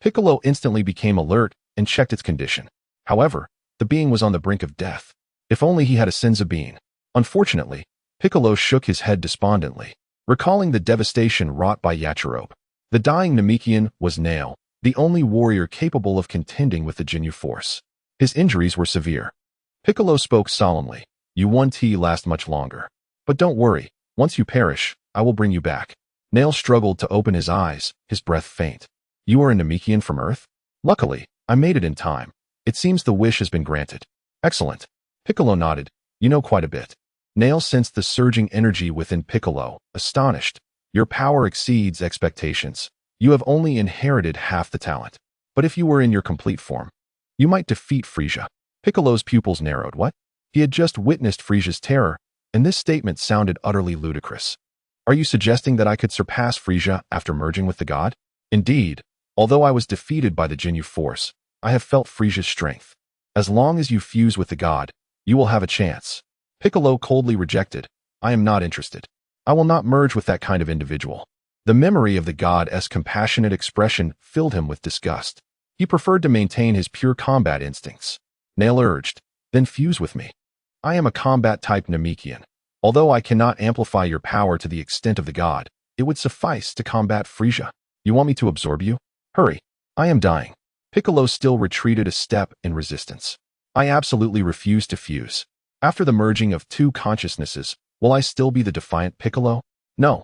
Piccolo instantly became alert and checked its condition. However, the being was on the brink of death. If only he had a senzu bean. Unfortunately, Piccolo shook his head despondently, recalling the devastation wrought by Yachirobe. The dying Namekian was Nail, the only warrior capable of contending with the Ginyu Force. His injuries were severe. Piccolo spoke solemnly. You won't last much longer. But don't worry, once you perish, I will bring you back. Nail struggled to open his eyes, his breath faint. You are a Namekian from Earth? Luckily, I made it in time. It seems the wish has been granted. Excellent. Piccolo nodded. You know quite a bit. Nail sensed the surging energy within Piccolo, astonished. Your power exceeds expectations. You have only inherited half the talent. But if you were in your complete form, you might defeat Frieza. Piccolo's pupils narrowed. What? He had just witnessed Frieza's terror, and this statement sounded utterly ludicrous. Are you suggesting that I could surpass Frieza after merging with the god? Indeed, although I was defeated by the Ginyu Force, I have felt Frieza's strength. As long as you fuse with the god, you will have a chance. Piccolo coldly rejected. I am not interested. I will not merge with that kind of individual. The memory of the god's compassionate expression filled him with disgust. He preferred to maintain his pure combat instincts. Nail urged, then fuse with me. I am a combat-type Namekian. Although I cannot amplify your power to the extent of the god, it would suffice to combat Frieza. You want me to absorb you? Hurry. I am dying. Piccolo still retreated a step in resistance. I absolutely refuse to fuse. After the merging of 2 consciousnesses, will I still be the defiant Piccolo? No.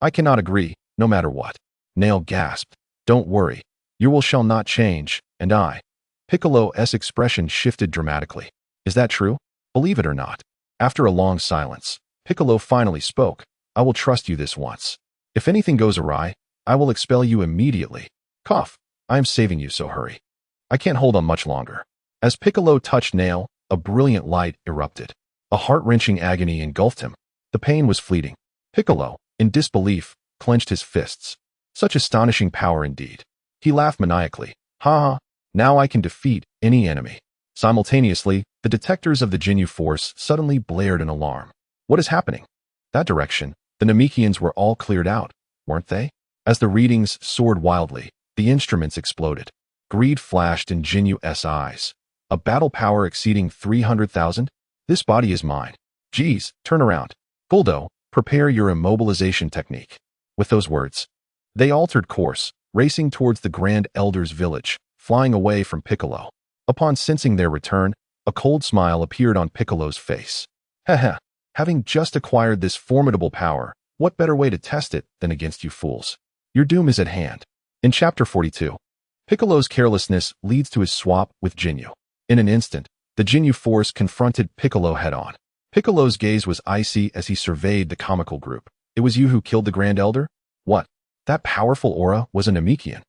I cannot agree, no matter what. Nail gasped. Don't worry. Your will shall not change, and I. Piccolo's expression shifted dramatically. Is that true? Believe it or not. After a long silence, Piccolo finally spoke. I will trust you this once. If anything goes awry, I will expel you immediately. Cough. I am saving you, so hurry. I can't hold on much longer. As Piccolo touched Nail, a brilliant light erupted. A heart-wrenching agony engulfed him. The pain was fleeting. Piccolo, in disbelief, clenched his fists. Such astonishing power indeed. He laughed maniacally. Ha ha, now I can defeat any enemy. Simultaneously, the detectors of the Ginyu Force suddenly blared an alarm. What is happening? That direction, the Namekians were all cleared out, weren't they? As the readings soared wildly, the instruments exploded. Greed flashed in Jinyu's eyes. A battle power exceeding 300,000? This body is mine. Geez, turn around. Guldo, prepare your immobilization technique. With those words, they altered course, racing towards the Grand Elder's village, flying away from Piccolo. Upon sensing their return, a cold smile appeared on Piccolo's face. Heh. Having just acquired this formidable power, what better way to test it than against you fools? Your doom is at hand. In Chapter 42, Piccolo's carelessness leads to his swap with Ginyu. In an instant, the Ginyu Force confronted Piccolo head-on. Piccolo's gaze was icy as he surveyed the comical group. It was you who killed the Grand Elder? What? That powerful aura was a Namekian.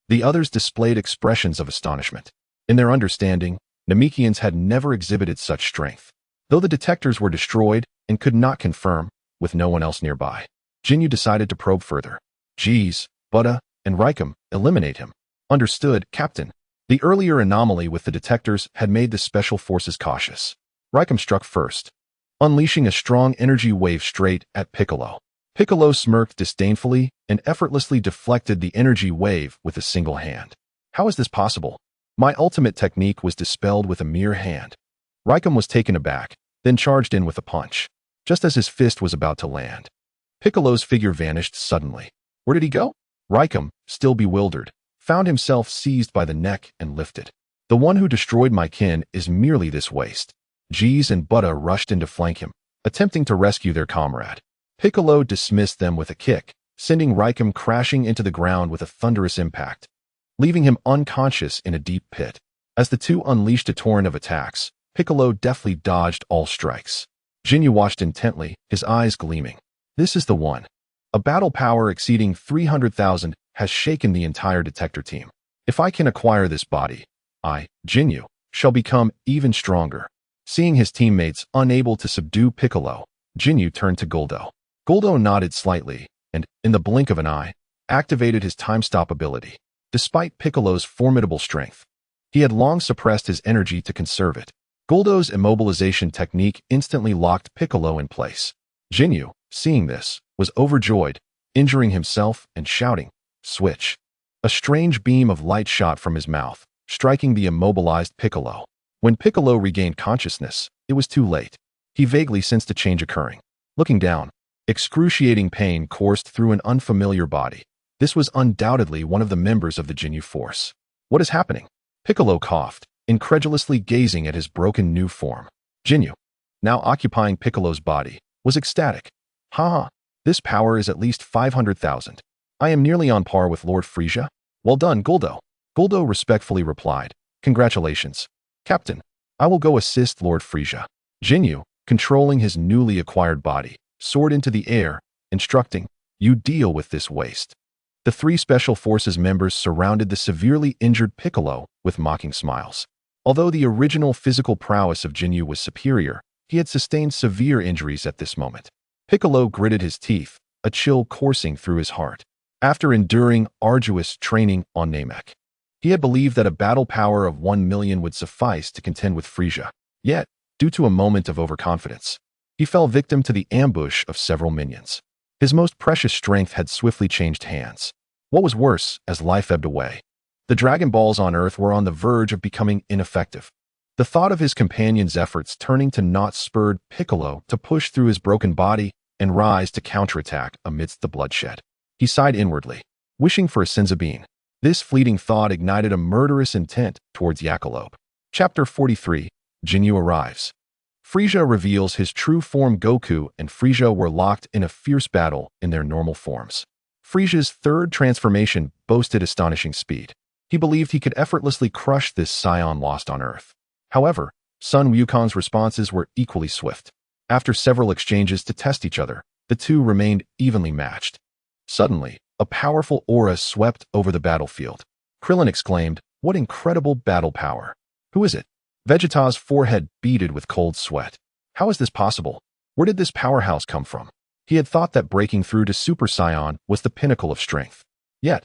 The others displayed expressions of astonishment. In their understanding, Namekians had never exhibited such strength. Though the detectors were destroyed and could not confirm, with no one else nearby, Ginyu decided to probe further. Geez, Buddha and Raikum, eliminate him. Understood, Captain. The earlier anomaly with the detectors had made the special forces cautious. Raikum struck first, unleashing a strong energy wave straight at Piccolo. Piccolo smirked disdainfully and effortlessly deflected the energy wave with a single hand. How is this possible? My ultimate technique was dispelled with a mere hand. Raikum was taken aback, then charged in with a punch. Just as his fist was about to land, Piccolo's figure vanished suddenly. Where did he go? Raikum, still bewildered, found himself seized by the neck and lifted. The one who destroyed my kin is merely this waste. Jeez and Buddha rushed in to flank him, attempting to rescue their comrade. Piccolo dismissed them with a kick, sending Raikum crashing into the ground with a thunderous impact, leaving him unconscious in a deep pit. As the two unleashed a torrent of attacks, Piccolo deftly dodged all strikes. Ginyu watched intently, his eyes gleaming. This is the one. A battle power exceeding 300,000 has shaken the entire detector team. If I can acquire this body, I, Ginyu, shall become even stronger. Seeing his teammates unable to subdue Piccolo, Ginyu turned to Guldo. Guldo nodded slightly and, in the blink of an eye, activated his time-stop ability. Despite Piccolo's formidable strength, he had long suppressed his energy to conserve it. Guldo's immobilization technique instantly locked Piccolo in place. Ginyu, seeing this, was overjoyed, injuring himself and shouting, "Switch!" A strange beam of light shot from his mouth, striking the immobilized Piccolo. When Piccolo regained consciousness, it was too late. He vaguely sensed a change occurring. Looking down, excruciating pain coursed through an unfamiliar body. This was undoubtedly one of the members of the Ginyu Force. What is happening? Piccolo coughed, incredulously gazing at his broken new form. Ginyu, now occupying Piccolo's body, was ecstatic. Ha! This power is at least 500,000. I am nearly on par with Lord Frisia. Well done, Guldo. Guldo respectfully replied. Congratulations. Captain, I will go assist Lord Frisia. Ginyu, controlling his newly acquired body, soared into the air, instructing, you deal with this waste. The three Special Forces members surrounded the severely injured Piccolo with mocking smiles. Although the original physical prowess of Ginyu was superior, he had sustained severe injuries at this moment. Piccolo gritted his teeth, a chill coursing through his heart. After enduring arduous training on Namek, he had believed that a battle power of 1 million would suffice to contend with Frisia. Yet, due to a moment of overconfidence, he fell victim to the ambush of several minions. His most precious strength had swiftly changed hands. What was worse, as life ebbed away, the Dragon Balls on Earth were on the verge of becoming ineffective. The thought of his companion's efforts turning to naught spurred Piccolo to push through his broken body and rise to counterattack amidst the bloodshed. He sighed inwardly, wishing for a Senzabine. This fleeting thought ignited a murderous intent towards Yakalope. Chapter 43, Ginyu arrives. Frisia reveals his true form. Goku and Frisia were locked in a fierce battle in their normal forms. Frisia's third transformation boasted astonishing speed. He believed he could effortlessly crush this Saiyan lost on Earth. However, Sun Wukong's responses were equally swift. After several exchanges to test each other, the two remained evenly matched. Suddenly, a powerful aura swept over the battlefield. Krillin exclaimed, "What incredible battle power! Who is it?" Vegeta's forehead beaded with cold sweat. How is this possible? Where did this powerhouse come from? He had thought that breaking through to Super Saiyan was the pinnacle of strength. Yet,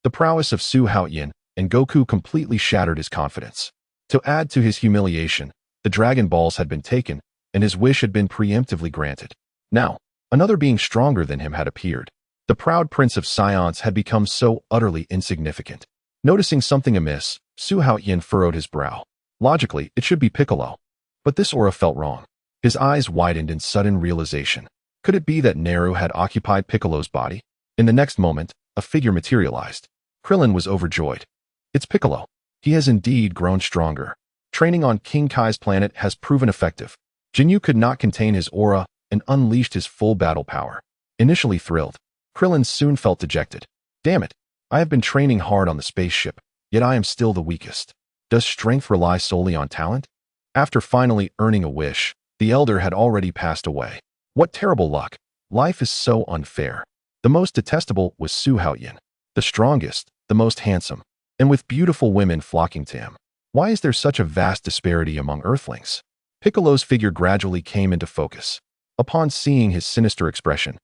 the prowess of Su Haotian and Goku completely shattered his confidence. To add to his humiliation, the Dragon Balls had been taken, and his wish had been preemptively granted. Now, another being stronger than him had appeared. The proud prince of Science had become so utterly insignificant. Noticing something amiss, Su Haotian furrowed his brow. Logically, it should be Piccolo. But this aura felt wrong. His eyes widened in sudden realization. Could it be that Naru had occupied Piccolo's body? In the next moment, a figure materialized. Krillin was overjoyed. It's Piccolo. He has indeed grown stronger. Training on King Kai's planet has proven effective. Jinyu could not contain his aura and unleashed his full battle power. Initially thrilled, Krillin soon felt dejected. Damn it, I have been training hard on the spaceship, yet I am still the weakest. Does strength rely solely on talent? After finally earning a wish, the elder had already passed away. What terrible luck. Life is so unfair. The most detestable was Su Haotian, the strongest, the most handsome, and with beautiful women flocking to him. Why is there such a vast disparity among Earthlings? Piccolo's figure gradually came into focus. Upon seeing his sinister expression,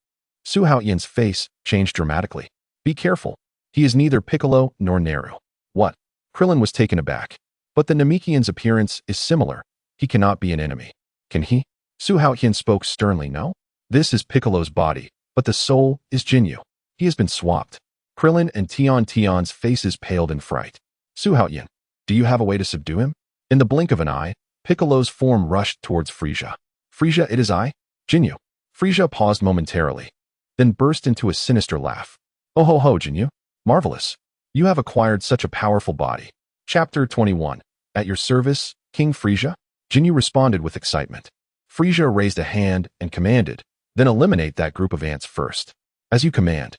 Su Haotian's face changed dramatically. Be careful. He is neither Piccolo nor Naru. What? Krillin was taken aback. But the Namekian's appearance is similar. He cannot be an enemy. Can he? Su Haotian spoke sternly. No? This is Piccolo's body, but the soul is Jinyu. He has been swapped. Krillin and Tion's faces paled in fright. Su Haotian, do you have a way to subdue him? In the blink of an eye, Piccolo's form rushed towards Frieza. Frieza, it is I, Jinyu. Frieza paused momentarily, then burst into a sinister laugh. Oh ho ho, Jinyu. Marvelous. You have acquired such a powerful body. Chapter 21. At your service, King Frieza? Jinyu responded with excitement. Frieza raised a hand and commanded, then eliminate that group of ants first. As you command.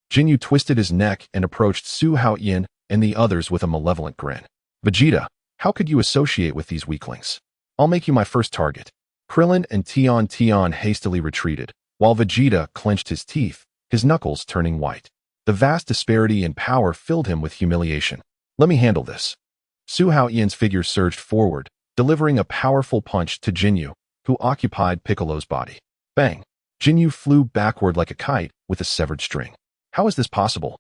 Jinyu twisted his neck and approached Su Haotian and the others with a malevolent grin. Vegeta, how could you associate with these weaklings? I'll make you my first target. Krillin and Tion hastily retreated, while Vegeta clenched his teeth, his knuckles turning white. The vast disparity in power filled him with humiliation. Let me handle this. Su Haotian's figure surged forward, delivering a powerful punch to Jinyu, who occupied Piccolo's body. Bang! Jinyu flew backward like a kite with a severed string. How is this possible?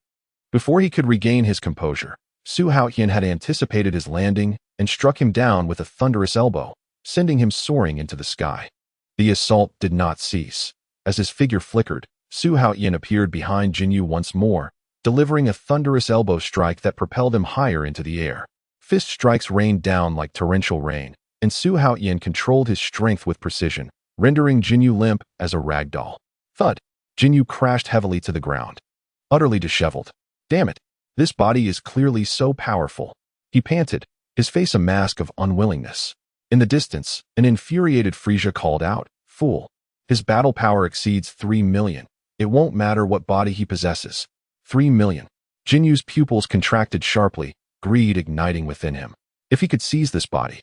Before he could regain his composure, Su Haotian had anticipated his landing and struck him down with a thunderous elbow, sending him soaring into the sky. The assault did not cease. As his figure flickered, Su Haotian appeared behind Jinyu once more, delivering a thunderous elbow strike that propelled him higher into the air. Fist strikes rained down like torrential rain, and Su Haotian controlled his strength with precision, rendering Jinyu limp as a rag doll. Thud! Jinyu crashed heavily to the ground, utterly disheveled. Damn it! This body is clearly so powerful. He panted, his face a mask of unwillingness. In the distance, an infuriated Frieza called out, "Fool! His battle power exceeds 3 million. It won't matter what body he possesses. 3 million. Jinyu's pupils contracted sharply, greed igniting within him. If he could seize this body.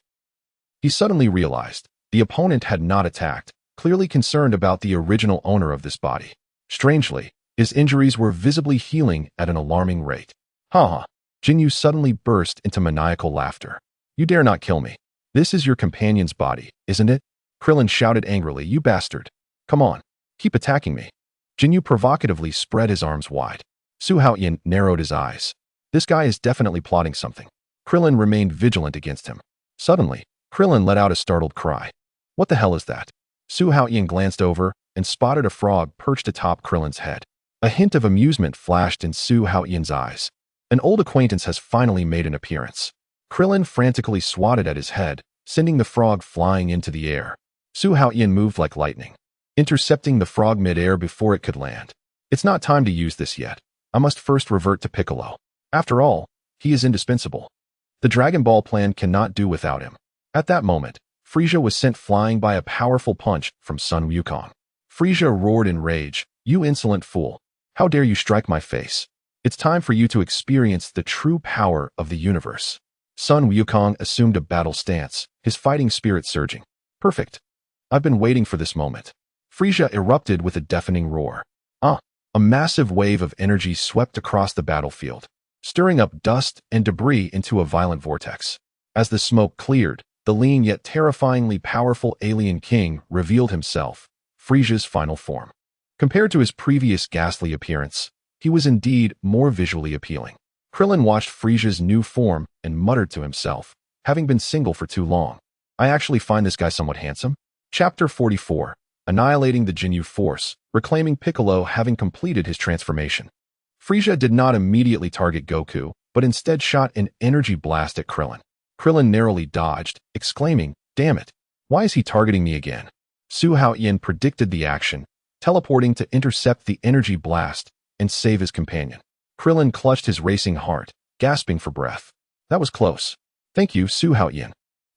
He suddenly realized the opponent had not attacked, clearly concerned about the original owner of this body. Strangely, his injuries were visibly healing at an alarming rate. Ha! Jinyu suddenly burst into maniacal laughter. You dare not kill me. This is your companion's body, isn't it? Krillin shouted angrily, you bastard. Come on, keep attacking me. Jinyu provocatively spread his arms wide. Su Haotian narrowed his eyes. This guy is definitely plotting something. Krillin remained vigilant against him. Suddenly, Krillin let out a startled cry. What the hell is that? Su Haotian glanced over and spotted a frog perched atop Krillin's head. A hint of amusement flashed in Su Haotian's eyes. An old acquaintance has finally made an appearance. Krillin frantically swatted at his head, sending the frog flying into the air. Su Haotian moved like lightning, intercepting the frog mid-air before it could land. It's not time to use this yet. I must first revert to Piccolo. After all, he is indispensable. The Dragon Ball plan cannot do without him. At that moment, Frieza was sent flying by a powerful punch from Sun Wukong. Frieza roared in rage, you insolent fool. How dare you strike my face? It's time for you to experience the true power of the universe. Sun Wukong assumed a battle stance, his fighting spirit surging. Perfect. I've been waiting for this moment. Frieza erupted with a deafening roar. A massive wave of energy swept across the battlefield, stirring up dust and debris into a violent vortex. As the smoke cleared, the lean yet terrifyingly powerful alien king revealed himself, Frieza's final form. Compared to his previous ghastly appearance, he was indeed more visually appealing. Krillin watched Frieza's new form and muttered to himself, having been single for too long. I actually find this guy somewhat handsome. Chapter 44. Annihilating the Ginyu Force, reclaiming Piccolo having completed his transformation. Frieza did not immediately target Goku, but instead shot an energy blast at Krillin. Krillin narrowly dodged, exclaiming, "Damn it! Why is he targeting me again?" Su Haotian predicted the action, teleporting to intercept the energy blast and save his companion. Krillin clutched his racing heart, gasping for breath. That was close. Thank you, Su Haotian.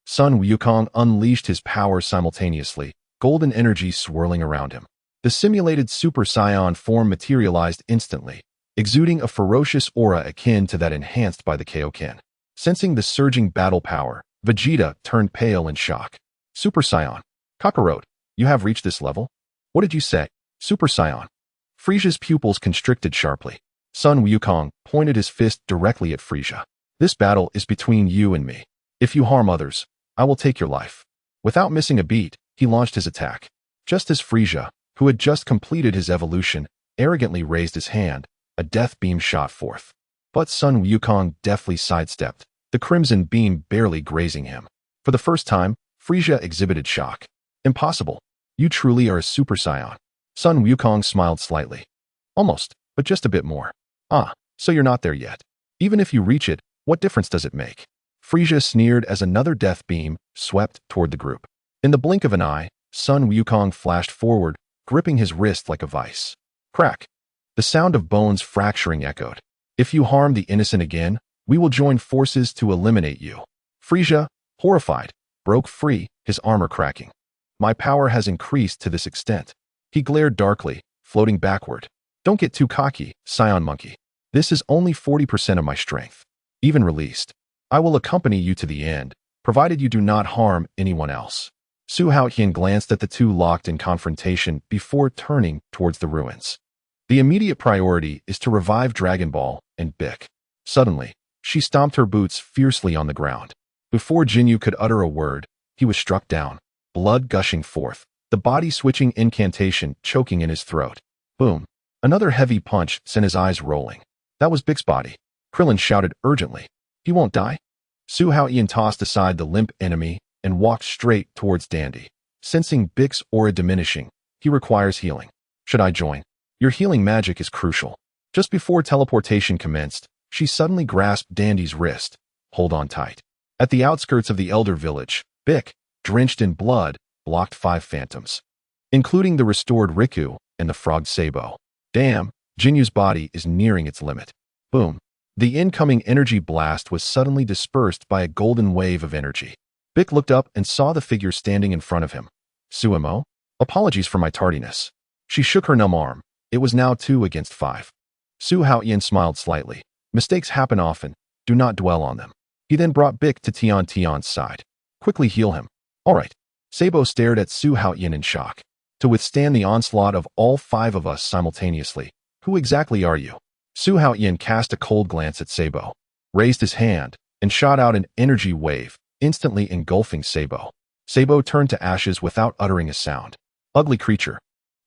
Sun Wukong unleashed his power simultaneously, golden energy swirling around him. The simulated Super Saiyan form materialized instantly, exuding a ferocious aura akin to that enhanced by the Kaioken. Sensing the surging battle power, Vegeta turned pale in shock. Super Saiyan. Kakarot, you have reached this level? What did you say? Super Saiyan. Frieza's pupils constricted sharply. Sun Wukong pointed his fist directly at Frieza. This battle is between you and me. If you harm others, I will take your life. Without missing a beat, he launched his attack. Just as Frieza, who had just completed his evolution, arrogantly raised his hand, a death beam shot forth. But Sun Wukong deftly sidestepped, the crimson beam barely grazing him. For the first time, Frieza exhibited shock. Impossible. You truly are a Super Saiyan. Sun Wukong smiled slightly. Almost, but just a bit more. So you're not there yet. Even if you reach it, what difference does it make? Frieza sneered as another death beam swept toward the group. In the blink of an eye, Sun Wukong flashed forward, gripping his wrist like a vice. Crack. The sound of bones fracturing echoed. If you harm the innocent again, we will join forces to eliminate you. Frieza, horrified, broke free, his armor cracking. My power has increased to this extent. He glared darkly, floating backward. Don't get too cocky, Saiyan monkey. This is only 40% of my strength. Even released, I will accompany you to the end, provided you do not harm anyone else. Su Haotian glanced at the two locked in confrontation before turning towards the ruins. The immediate priority is to revive Dragon Ball and Bic. Suddenly, she stomped her boots fiercely on the ground. Before Jinyu could utter a word, he was struck down, blood gushing forth, the body-switching incantation choking in his throat. Boom. Another heavy punch sent his eyes rolling. That was Bic's body. Krillin shouted urgently. He won't die? Su Haotian tossed aside the limp enemy and walked straight towards Dandy. Sensing Bic's aura diminishing, he requires healing. Should I join? Your healing magic is crucial. Just before teleportation commenced, she suddenly grasped Dandy's wrist. Hold on tight. At the outskirts of the Elder Village, Bic, drenched in blood, blocked 5 phantoms, including the restored Riku and the frog Sabo. Damn, Jinyu's body is nearing its limit. Boom. The incoming energy blast was suddenly dispersed by a golden wave of energy. Bic looked up and saw the figure standing in front of him. Suimo? Apologies for my tardiness. She shook her numb arm. It was now 2 against 5. Su Haotian smiled slightly. Mistakes happen often. Do not dwell on them. He then brought Bic to Tion's side. Quickly heal him. All right. Sabo stared at Su Haotian in shock. To withstand the onslaught of all 5 of us simultaneously, who exactly are you? Su Haotian cast a cold glance at Sabo, raised his hand, and shot out an energy wave, instantly engulfing Sabo. Sabo turned to ashes without uttering a sound. Ugly creature.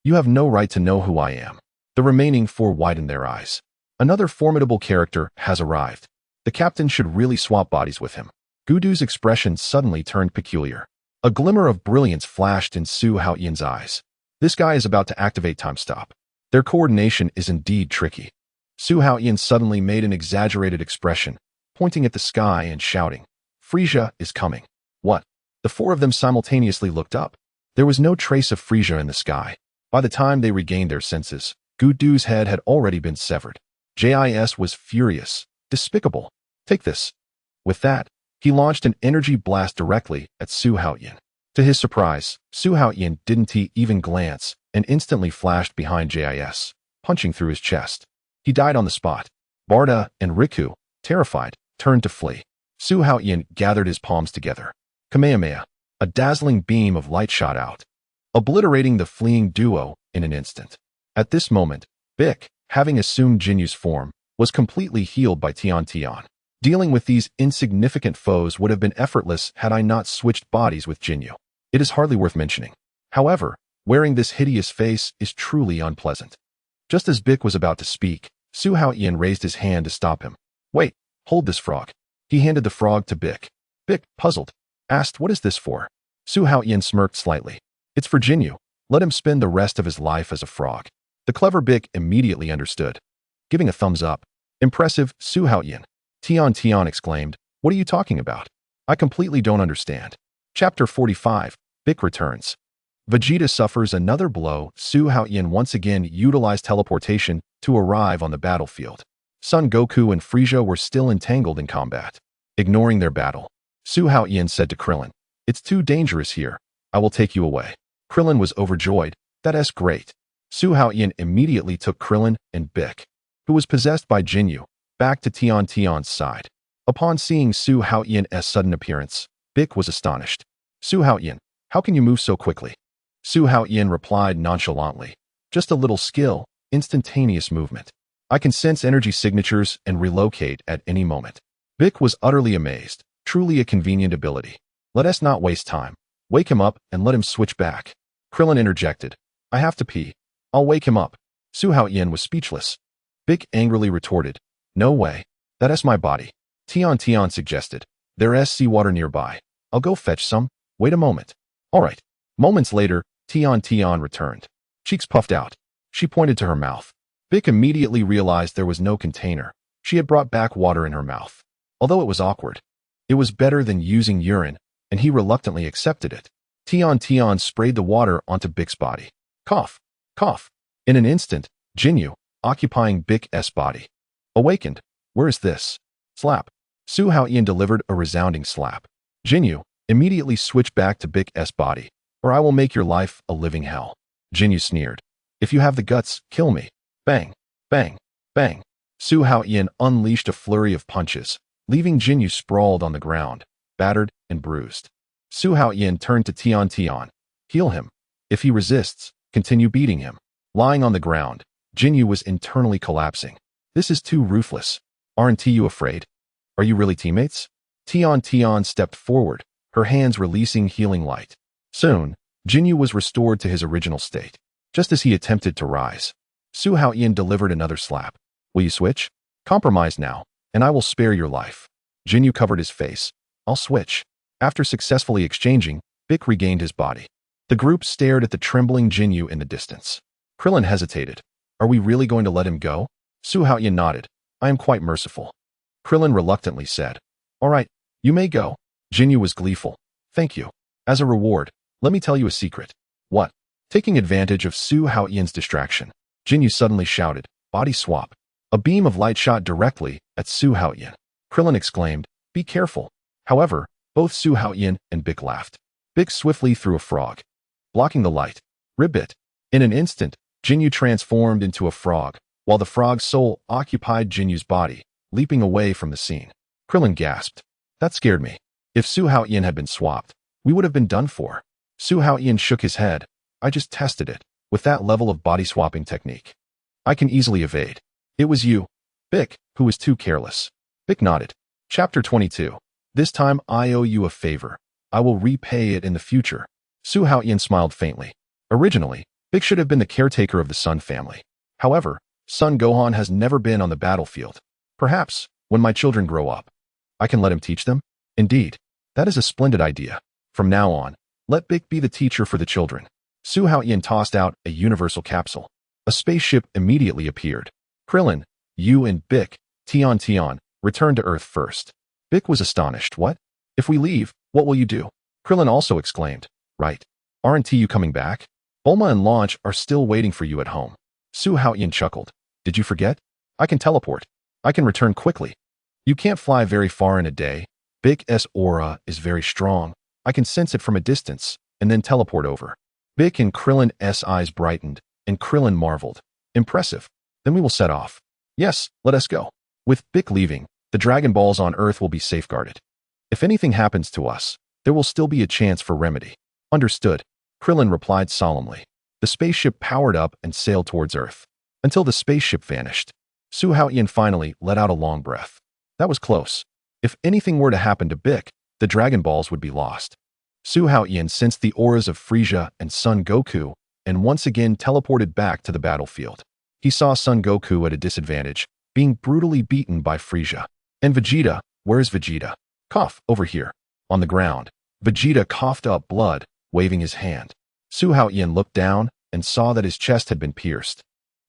You have no right to know who I am. The remaining 4 widened their eyes. Another formidable character has arrived. The captain should really swap bodies with him. Gudu's expression suddenly turned peculiar. A glimmer of brilliance flashed in Su Haotian's eyes. This guy is about to activate time stop. Their coordination is indeed tricky. Su Haotian suddenly made an exaggerated expression, pointing at the sky and shouting, Frieza is coming. What? The 4 of them simultaneously looked up. There was no trace of Frieza in the sky. By the time they regained their senses, Gudu's head had already been severed. JIS was furious. Despicable. Take this. With that, he launched an energy blast directly at Su Haotian. To his surprise, Su Haotian didn't even glance and instantly flashed behind JIS, punching through his chest. He died on the spot. Barda and Riku, terrified, turned to flee. Su Haotian gathered his palms together. Kamehameha. A dazzling beam of light shot out, obliterating the fleeing duo in an instant. At this moment, Bic, having assumed Jinyu's form, was completely healed by Tian Tian. Dealing with these insignificant foes would have been effortless had I not switched bodies with Jinyu. It is hardly worth mentioning. However, wearing this hideous face is truly unpleasant. Just as Bic was about to speak, Su Haotian raised his hand to stop him. Wait, hold this frog. He handed the frog to Bic. Bic, puzzled, asked, what is this for? Su Haotian smirked slightly. It's for Jinyu. Let him spend the rest of his life as a frog. The clever Bic immediately understood. Giving a thumbs up. Impressive, Su Haotian. Tian Tian exclaimed, what are you talking about? I completely don't understand. Chapter 45, Bic returns. Vegeta suffers another blow. Su Haotian once again utilized teleportation to arrive on the battlefield. Son Goku and Frieza were still entangled in combat. Ignoring their battle, Su Haotian said to Krillin, it's too dangerous here. I will take you away. Krillin was overjoyed. That's great. Su Haotian immediately took Krillin and Bic, who was possessed by Jinyu, back to Tian Tian's side. Upon seeing Su Haotian's sudden appearance, Bic was astonished. Su Haotian, how can you move so quickly? Su Haotian replied nonchalantly. Just a little skill, instantaneous movement. I can sense energy signatures and relocate at any moment. Bic was utterly amazed. Truly a convenient ability. Let us not waste time. Wake him up and let him switch back. Krillin interjected. I have to pee. I'll wake him up. Su Haotian was speechless. Bic angrily retorted. No way. That's my body. Tian Tian suggested. There's seawater nearby. I'll go fetch some. Wait a moment. All right. Moments later, Tian Tian returned. Cheeks puffed out. She pointed to her mouth. Bic immediately realized there was no container. She had brought back water in her mouth. Although it was awkward, it was better than using urine, and he reluctantly accepted it. Tian Tian sprayed the water onto Bic's body. Cough. Cough. In an instant, Jinyu, occupying Bic's body, awakened. Where is this? Slap. Su Haotian delivered a resounding slap. Jinyu, immediately switch back to Bic's body, or I will make your life a living hell. Jinyu sneered. If you have the guts, kill me. Bang. Bang. Bang. Su Haotian unleashed a flurry of punches, leaving Jinyu sprawled on the ground, battered and bruised. Su Haotian turned to Tian Tian. Heal him. If he resists, continue beating him. Lying on the ground, Jinyu was internally collapsing. This is too ruthless. Aren't you afraid? Are you really teammates? Tian Tian stepped forward, her hands releasing healing light. Soon, Jinyu was restored to his original state. Just as he attempted to rise, Su Haotian delivered another slap. Will you switch? Compromise now, and I will spare your life. Jinyu covered his face. I'll switch. After successfully exchanging, Bic regained his body. The group stared at the trembling Jinyu in the distance. Krillin hesitated. Are we really going to let him go? Su Haotian nodded. I am quite merciful. Krillin reluctantly said. All right, you may go. Jinyu was gleeful. Thank you. As a reward, let me tell you a secret. What? Taking advantage of Su Haotian's distraction, Jinyu suddenly shouted, body swap. A beam of light shot directly at Su Haotian. Krillin exclaimed, be careful. However, both Su Haotian and Bic laughed. Bic swiftly threw a frog, blocking the light. Ribbit. In an instant, Jinyu transformed into a frog, while the frog's soul occupied Jinyu's body, leaping away from the scene. Krillin gasped. That scared me. If Su Haotian had been swapped, we would have been done for. Su Haotian shook his head. I just tested it. With that level of body swapping technique, I can easily evade. It was you, Bic, who was too careless. Bic nodded. Chapter 22. This time I owe you a favor. I will repay it in the future. Su Haotian smiled faintly. Originally, Bic should have been the caretaker of the Sun family. However, Son Gohan has never been on the battlefield. Perhaps, when my children grow up, I can let him teach them? Indeed, that is a splendid idea. From now on, let Bic be the teacher for the children. Su Haotian tossed out a universal capsule. A spaceship immediately appeared. Krillin, you and Bic, Tian Tian, returned to Earth first. Bic was astonished. What? If we leave, what will you do? Krillin also exclaimed. Right. Aren't you coming back? Bulma and Launch are still waiting for you at home. Su Haotian chuckled. Did you forget? I can teleport. I can return quickly. You can't fly very far in a day. Bic's aura is very strong. I can sense it from a distance, and then teleport over. Bic and Krillin's eyes brightened, and Krillin marveled. Impressive. Then we will set off. Yes, let us go. With Bic leaving, the Dragon Balls on Earth will be safeguarded. If anything happens to us, there will still be a chance for remedy. Understood. Krillin replied solemnly. The spaceship powered up and sailed towards Earth. Until the spaceship vanished. Su Haotian finally let out a long breath. That was close. If anything were to happen to Bic, the Dragon Balls would be lost. Su Haotian sensed the auras of Frieza and Son Goku and once again teleported back to the battlefield. He saw Son Goku at a disadvantage, being brutally beaten by Frieza. And Vegeta, where's Vegeta? Cough, over here. On the ground, Vegeta coughed up blood, waving his hand. Su Haotian looked down and saw that his chest had been pierced,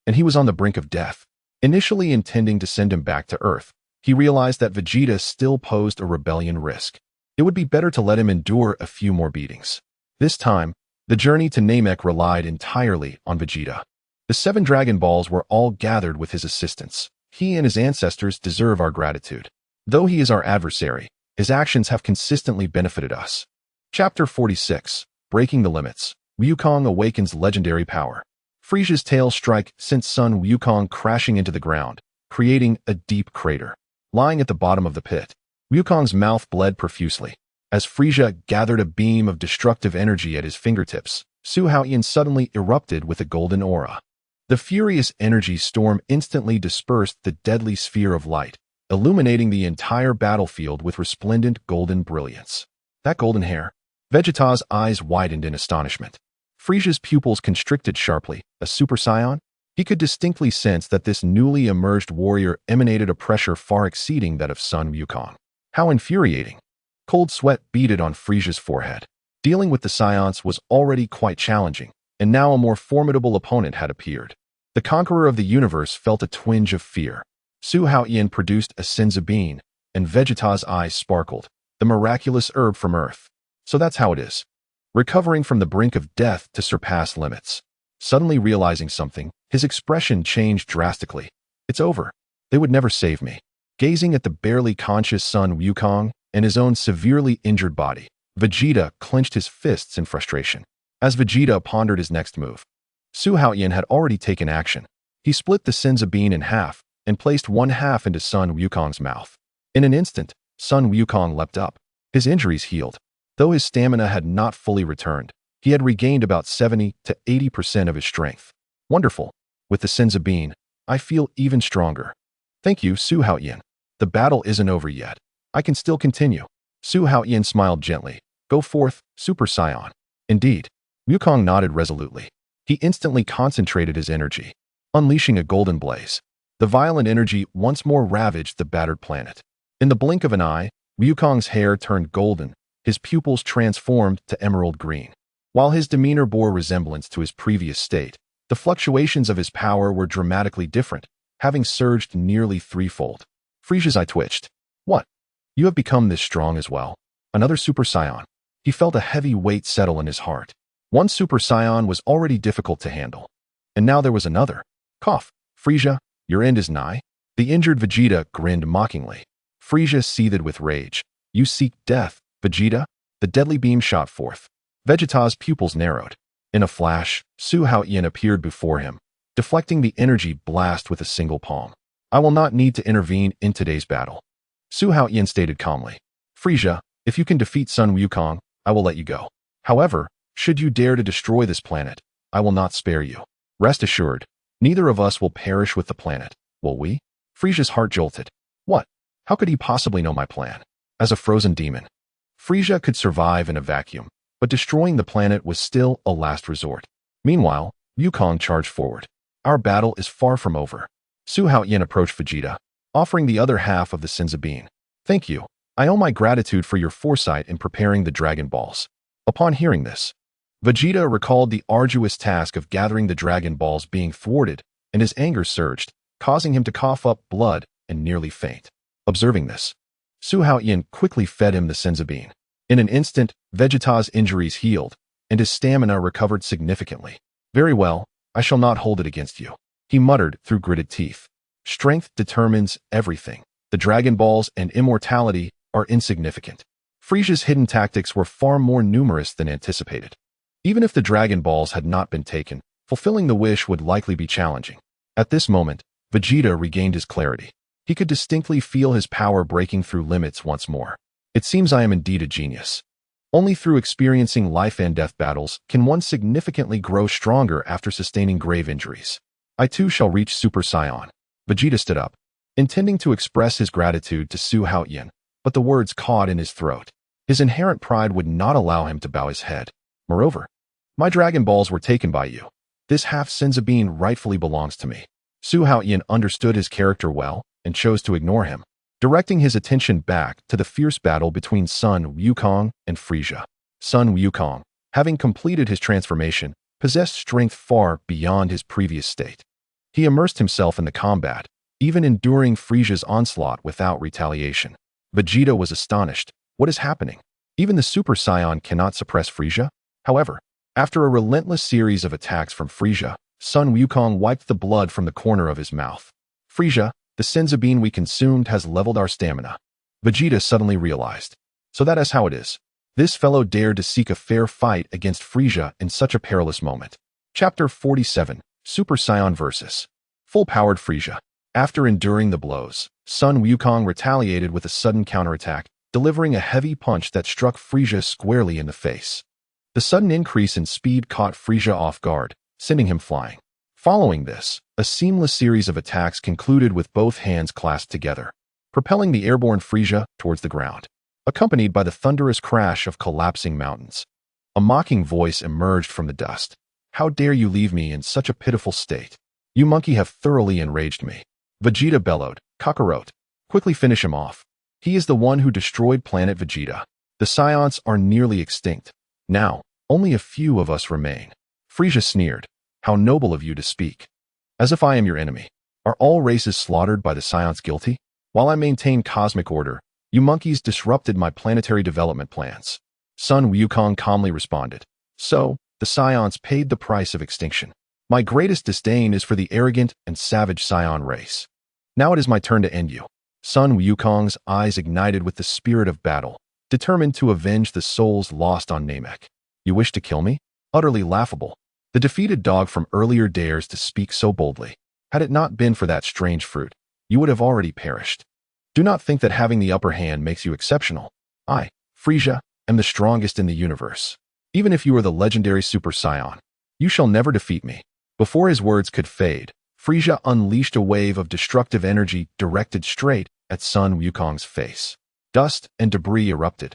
and he was on the brink of death. Initially intending to send him back to Earth, he realized that Vegeta still posed a rebellion risk. It would be better to let him endure a few more beatings. This time, the journey to Namek relied entirely on Vegeta. The 7 Dragon Balls were all gathered with his assistance. He and his ancestors deserve our gratitude. Though he is our adversary, his actions have consistently benefited us. Chapter 46. Breaking the Limits. Wukong awakens legendary power. Frieza's tail strike sent Son Wukong crashing into the ground, creating a deep crater. Lying at the bottom of the pit, Wukong's mouth bled profusely. As Frieza gathered a beam of destructive energy at his fingertips, Su Haotian suddenly erupted with a golden aura. The furious energy storm instantly dispersed the deadly sphere of light, illuminating the entire battlefield with resplendent golden brilliance. That golden hair. Vegeta's eyes widened in astonishment. Frieza's pupils constricted sharply. A Super Saiyan? He could distinctly sense that this newly emerged warrior emanated a pressure far exceeding that of Son Wukong. How infuriating! Cold sweat beaded on Frieza's forehead. Dealing with the Saiyans was already quite challenging, and now a more formidable opponent had appeared. The conqueror of the universe felt a twinge of fear. Su Haotian produced a senzu bean, and Vegeta's eyes sparkled. The miraculous herb from Earth. So that's how it is. Recovering from the brink of death to surpass limits. Suddenly realizing something, his expression changed drastically. It's over. They would never save me. Gazing at the barely conscious Son Wukong and his own severely injured body, Vegeta clenched his fists in frustration. As Vegeta pondered his next move, Su Haotian had already taken action. He split the senzu bean in half and placed one half into Son Wukong's mouth. In an instant, Son Wukong leapt up. His injuries healed. Though his stamina had not fully returned, he had regained about 70 to 80% of his strength. Wonderful. With the senzu bean, I feel even stronger. Thank you, Su Haotian. The battle isn't over yet. I can still continue. Su Haotian smiled gently. Go forth, Super Saiyan. Indeed. Wukong nodded resolutely. He instantly concentrated his energy, unleashing a golden blaze. The violent energy once more ravaged the battered planet. In the blink of an eye, Wukong's hair turned golden, his pupils transformed to emerald green. While his demeanor bore resemblance to his previous state, the fluctuations of his power were dramatically different, having surged nearly threefold. Frieza's eye twitched. What? You have become this strong as well? Another Super Saiyan. He felt a heavy weight settle in his heart. One Super Saiyan was already difficult to handle. And now there was another. Cough. Frieza, your end is nigh. The injured Vegeta grinned mockingly. Frieza seethed with rage. You seek death, Vegeta? The deadly beam shot forth. Vegeta's pupils narrowed. In a flash, Su Haotian appeared before him, deflecting the energy blast with a single palm. I will not need to intervene in today's battle. Su Haotian stated calmly. Frieza, if you can defeat Son Wukong, I will let you go. However, should you dare to destroy this planet, I will not spare you. Rest assured, neither of us will perish with the planet, will we? Frieza's heart jolted. What? How could he possibly know my plan? As a frozen demon, Frieza could survive in a vacuum, but destroying the planet was still a last resort. Meanwhile, Wukong charged forward. Our battle is far from over. Su Haotian approached Vegeta, offering the other half of the senzu bean. Thank you. I owe my gratitude for your foresight in preparing the Dragon Balls. Upon hearing this, Vegeta recalled the arduous task of gathering the Dragon Balls being thwarted, and his anger surged, causing him to cough up blood and nearly faint. Observing this, Su Haotian quickly fed him the senzu bean. In an instant, Vegeta's injuries healed, and his stamina recovered significantly. Very well, I shall not hold it against you, he muttered through gritted teeth. Strength determines everything. The Dragon Balls and immortality are insignificant. Frieza's hidden tactics were far more numerous than anticipated. Even if the Dragon Balls had not been taken, fulfilling the wish would likely be challenging. At this moment, Vegeta regained his clarity. He could distinctly feel his power breaking through limits once more. It seems I am indeed a genius. Only through experiencing life and death battles can one significantly grow stronger after sustaining grave injuries. I too shall reach Super Saiyan. Vegeta stood up, intending to express his gratitude to Su Haotian, but the words caught in his throat. His inherent pride would not allow him to bow his head. Moreover, my Dragon Balls were taken by you. This half-Senzu being rightfully belongs to me. Su Haotian understood his character well and chose to ignore him, directing his attention back to the fierce battle between Sun Wukong and Frieza. Sun Wukong, having completed his transformation, possessed strength far beyond his previous state. He immersed himself in the combat, even enduring Frieza's onslaught without retaliation. Vegeta was astonished. What is happening? Even the Super Saiyan cannot suppress Frieza? However, after a relentless series of attacks from Frieza, Sun Wukong wiped the blood from the corner of his mouth. Frieza, the Senzu bean we consumed has leveled our stamina. Vegeta suddenly realized. So that is how it is. This fellow dared to seek a fair fight against Frieza in such a perilous moment. Chapter 47, Super Saiyan vs. Full-powered Frieza. After enduring the blows, Sun Wukong retaliated with a sudden counterattack, delivering a heavy punch that struck Frieza squarely in the face. The sudden increase in speed caught Frieza off guard, sending him flying. Following this, a seamless series of attacks concluded with both hands clasped together, propelling the airborne Frieza towards the ground, accompanied by the thunderous crash of collapsing mountains. A mocking voice emerged from the dust. How dare you leave me in such a pitiful state? You monkey have thoroughly enraged me. Vegeta bellowed. Kakarot, quickly finish him off. He is the one who destroyed planet Vegeta. The Saiyans are nearly extinct. Now, only a few of us remain. Frieza sneered. How noble of you to speak. As if I am your enemy. Are all races slaughtered by the Saiyans guilty? While I maintain cosmic order, you monkeys disrupted my planetary development plans. Sun Wukong calmly responded. So, the Saiyans paid the price of extinction. My greatest disdain is for the arrogant and savage Saiyan race. Now it is my turn to end you. Sun Wukong's eyes ignited with the spirit of battle, determined to avenge the souls lost on Namek. You wish to kill me? Utterly laughable. The defeated dog from earlier dares to speak so boldly. Had it not been for that strange fruit, you would have already perished. Do not think that having the upper hand makes you exceptional. I, Frieza, am the strongest in the universe. Even if you are the legendary Super Saiyan, you shall never defeat me. Before his words could fade, Frieza unleashed a wave of destructive energy directed straight at Sun Wukong's face. Dust and debris erupted.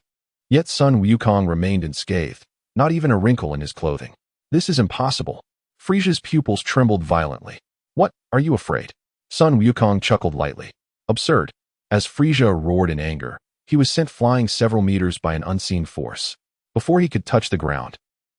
Yet Sun Wukong remained unscathed, not even a wrinkle in his clothing. This is impossible. Frieza's pupils trembled violently. What, are you afraid? Sun Wukong chuckled lightly. Absurd. As Frieza roared in anger, he was sent flying several meters by an unseen force. Before he could touch the ground,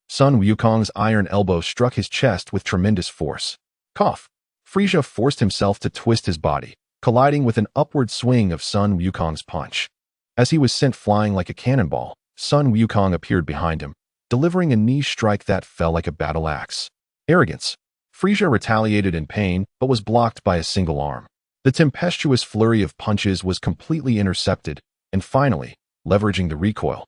Sun Wukong's iron elbow struck his chest with tremendous force. Cough. Frieza forced himself to twist his body, colliding with an upward swing of Sun Wukong's punch. As he was sent flying like a cannonball, Sun Wukong appeared behind him, delivering a knee strike that fell like a battle axe. Arrogance. Frieza retaliated in pain, but was blocked by a single arm. The tempestuous flurry of punches was completely intercepted, and finally, leveraging the recoil,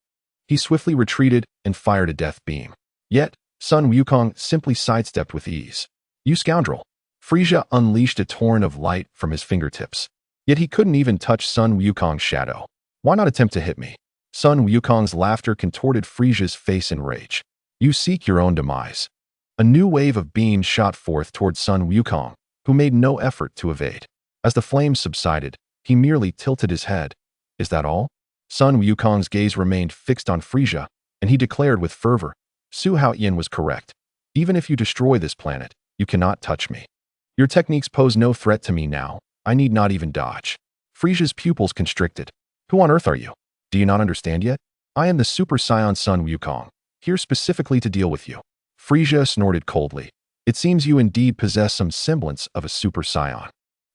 he swiftly retreated and fired a death beam. Yet, Sun Wukong simply sidestepped with ease. You scoundrel. Frieza unleashed a torrent of light from his fingertips. Yet he couldn't even touch Sun Wukong's shadow. Why not attempt to hit me? Sun Wukong's laughter contorted Frieza's face in rage. You seek your own demise. A new wave of beams shot forth toward Sun Wukong, who made no effort to evade. As the flames subsided, he merely tilted his head. Is that all? Sun Wukong's gaze remained fixed on Frieza, and he declared with fervor, Su Haotian was correct. Even if you destroy this planet, you cannot touch me. Your techniques pose no threat to me now. I need not even dodge. Frieza's pupils constricted. Who on earth are you? Do you not understand yet? I am the Super Saiyan Sun Wukong, here specifically to deal with you. Frieza snorted coldly. It seems you indeed possess some semblance of a Super Saiyan.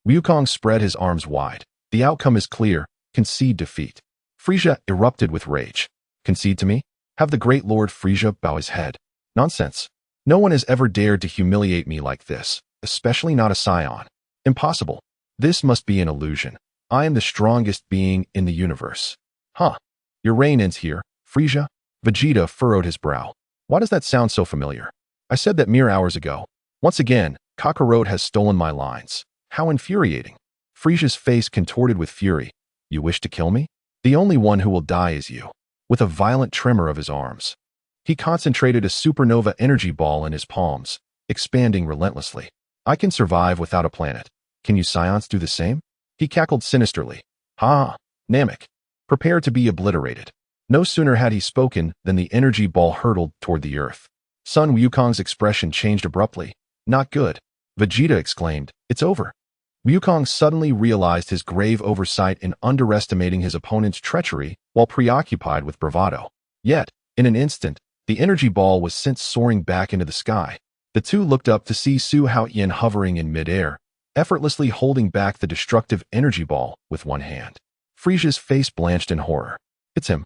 Wukong spread his arms wide. The outcome is clear. Concede defeat. Frieza erupted with rage. Concede to me? Have the great Lord Frieza bow his head. Nonsense. No one has ever dared to humiliate me like this, especially not a Saiyan. Impossible. This must be an illusion. I am the strongest being in the universe. Huh. Your reign ends here, Frieza? Vegeta furrowed his brow. Why does that sound so familiar? I said that mere hours ago. Once again, Kakarot has stolen my lines. How infuriating. Frieza's face contorted with fury. You wish to kill me? The only one who will die is you. with a violent tremor of his arms. He concentrated a supernova energy ball in his palms, expanding relentlessly. I can survive without a planet. Can you Scions do the same? He cackled sinisterly. Ha! Namek. Prepare to be obliterated. No sooner had he spoken than the energy ball hurtled toward the earth. Sun Wukong's expression changed abruptly. Not good. Vegeta exclaimed, It's over. Wukong suddenly realized his grave oversight in underestimating his opponent's treachery while preoccupied with bravado. Yet, in an instant, the energy ball was sent soaring back into the sky. The two looked up to see Su Haotian hovering in midair, effortlessly holding back the destructive energy ball with one hand. Frisia's face blanched in horror. It's him.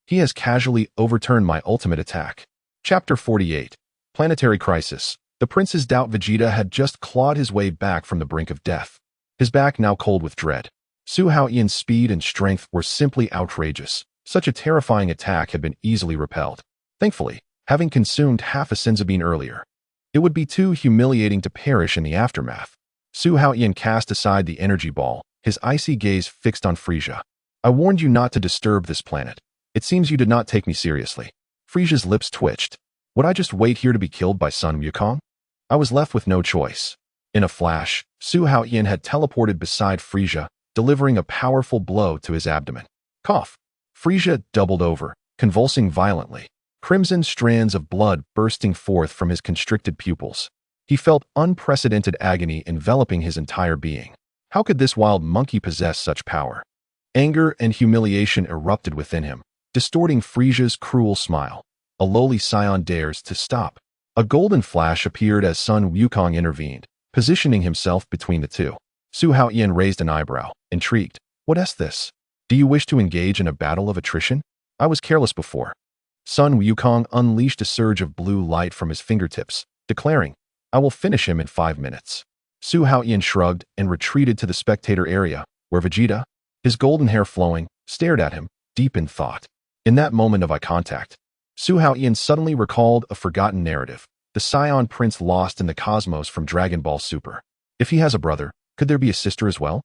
He has casually overturned my ultimate attack. Chapter 48. Planetary Crisis. The prince's doubt Vegeta had just clawed his way back from the brink of death. His back now cold with dread. Su Haotian's speed and strength were simply outrageous. Such a terrifying attack had been easily repelled. Thankfully, having consumed half a Sensabine earlier, it would be too humiliating to perish in the aftermath. Su Haotian cast aside the energy ball, his icy gaze fixed on Frisia. I warned you not to disturb this planet. It seems you did not take me seriously. Frisia's lips twitched. Would I just wait here to be killed by Sun Wukong? I was left with no choice. In a flash, Su Haotian had teleported beside Frisia, delivering a powerful blow to his abdomen. Cough. Frisia doubled over, convulsing violently. Crimson strands of blood bursting forth from his constricted pupils. He felt unprecedented agony enveloping his entire being. How could this wild monkey possess such power? Anger and humiliation erupted within him, distorting Frisia's cruel smile. A lowly scion dares to stop. A golden flash appeared as Sun Wukong intervened, positioning himself between the two. Su Haotian raised an eyebrow, intrigued. What is this? Do you wish to engage in a battle of attrition? I was careless before. Sun Wukong unleashed a surge of blue light from his fingertips, declaring, I will finish him in 5 minutes. Su Haotian shrugged and retreated to the spectator area, where Vegeta, his golden hair flowing, stared at him, deep in thought. In that moment of eye contact, Su Haotian suddenly recalled a forgotten narrative, the Saiyan prince lost in the cosmos from Dragon Ball Super. If he has a brother, could there be a sister as well?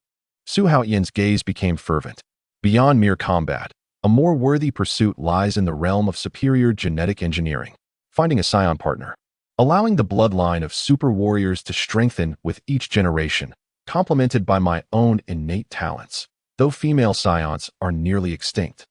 Su Haotian's gaze became fervent. Beyond mere combat, a more worthy pursuit lies in the realm of superior genetic engineering, finding a Saiyan partner, allowing the bloodline of super warriors to strengthen with each generation, complemented by my own innate talents. Though female Scions are nearly extinct,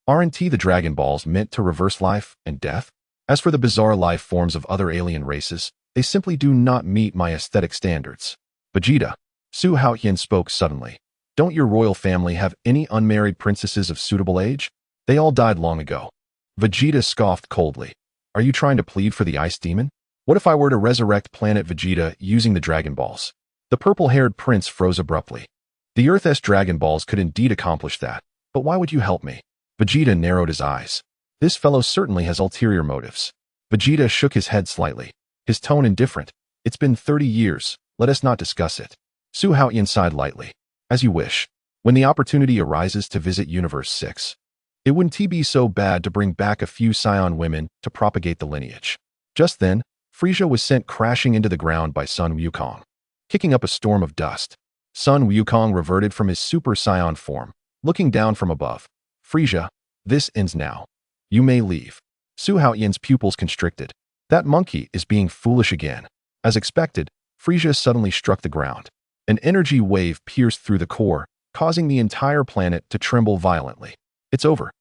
aren't the Dragon Balls meant to reverse life and death? As for the bizarre life forms of other alien races, they simply do not meet my aesthetic standards. Vegeta, Su Haotian spoke suddenly. Don't your royal family have any unmarried princesses of suitable age? They all died long ago. Vegeta scoffed coldly. Are you trying to plead for the Ice Demon? What if I were to resurrect planet Vegeta using the Dragon Balls? The purple-haired prince froze abruptly. The Earth's Dragon Balls could indeed accomplish that, but why would you help me? Vegeta narrowed his eyes. This fellow certainly has ulterior motives. Vegeta shook his head slightly, his tone indifferent. It's been 30 years, let us not discuss it. Su Haotian sighed lightly. As you wish. When the opportunity arises to visit Universe 6, it wouldn't be so bad to bring back a few Scion women to propagate the lineage. Just then, Frisia was sent crashing into the ground by Sun Wukong, kicking up a storm of dust. Sun Wukong reverted from his Super Saiyan form, looking down from above. Frisia, this ends now. You may leave. Su Haotian's pupils constricted. That monkey is being foolish again. As expected, Frisia suddenly struck the ground. An energy wave pierced through the core, causing the entire planet to tremble violently. It's over.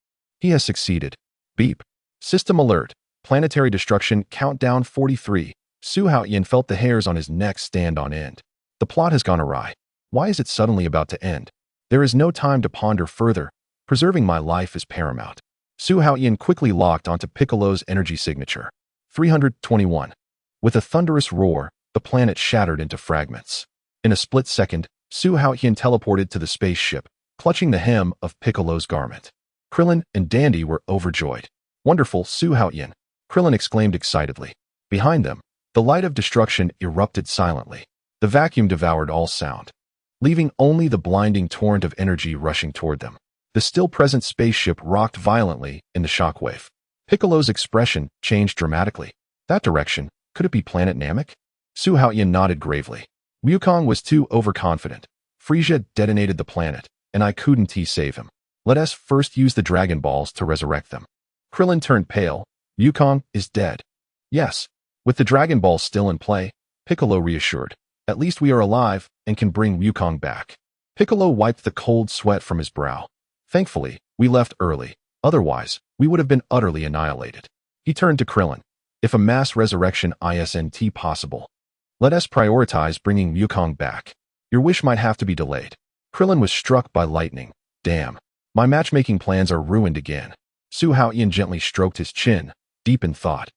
He has succeeded. Beep. System alert. Planetary destruction countdown 43. Su Haotian felt the hairs on his neck stand on end. The plot has gone awry. Why is it suddenly about to end? There is no time to ponder further. Preserving my life is paramount. Su Haotian quickly locked onto Piccolo's energy signature. 321. With a thunderous roar, the planet shattered into fragments. In a split second, Su Haotian teleported to the spaceship, clutching the hem of Piccolo's garment. Krillin and Dandy were overjoyed. Wonderful, Su Haotian, Krillin exclaimed excitedly. Behind them, the light of destruction erupted silently. The vacuum devoured all sound, leaving only the blinding torrent of energy rushing toward them. The still-present spaceship rocked violently in the shockwave. Piccolo's expression changed dramatically. That direction, could it be planet Namek? Su Haotian nodded gravely. Wukong was too overconfident. Frisia detonated the planet, and I couldn't save him. Let us first use the Dragon Balls to resurrect them. Krillin turned pale. Wukong is dead. Yes. With the Dragon Ball still in play, Piccolo reassured. At least we are alive and can bring Wukong back. Piccolo wiped the cold sweat from his brow. Thankfully, we left early. Otherwise, we would have been utterly annihilated. He turned to Krillin. If a mass resurrection isn't possible, let us prioritize bringing Wukong back. Your wish might have to be delayed. Krillin was struck by lightning. Damn. My matchmaking plans are ruined again. Su Haotian gently stroked his chin, deep in thought.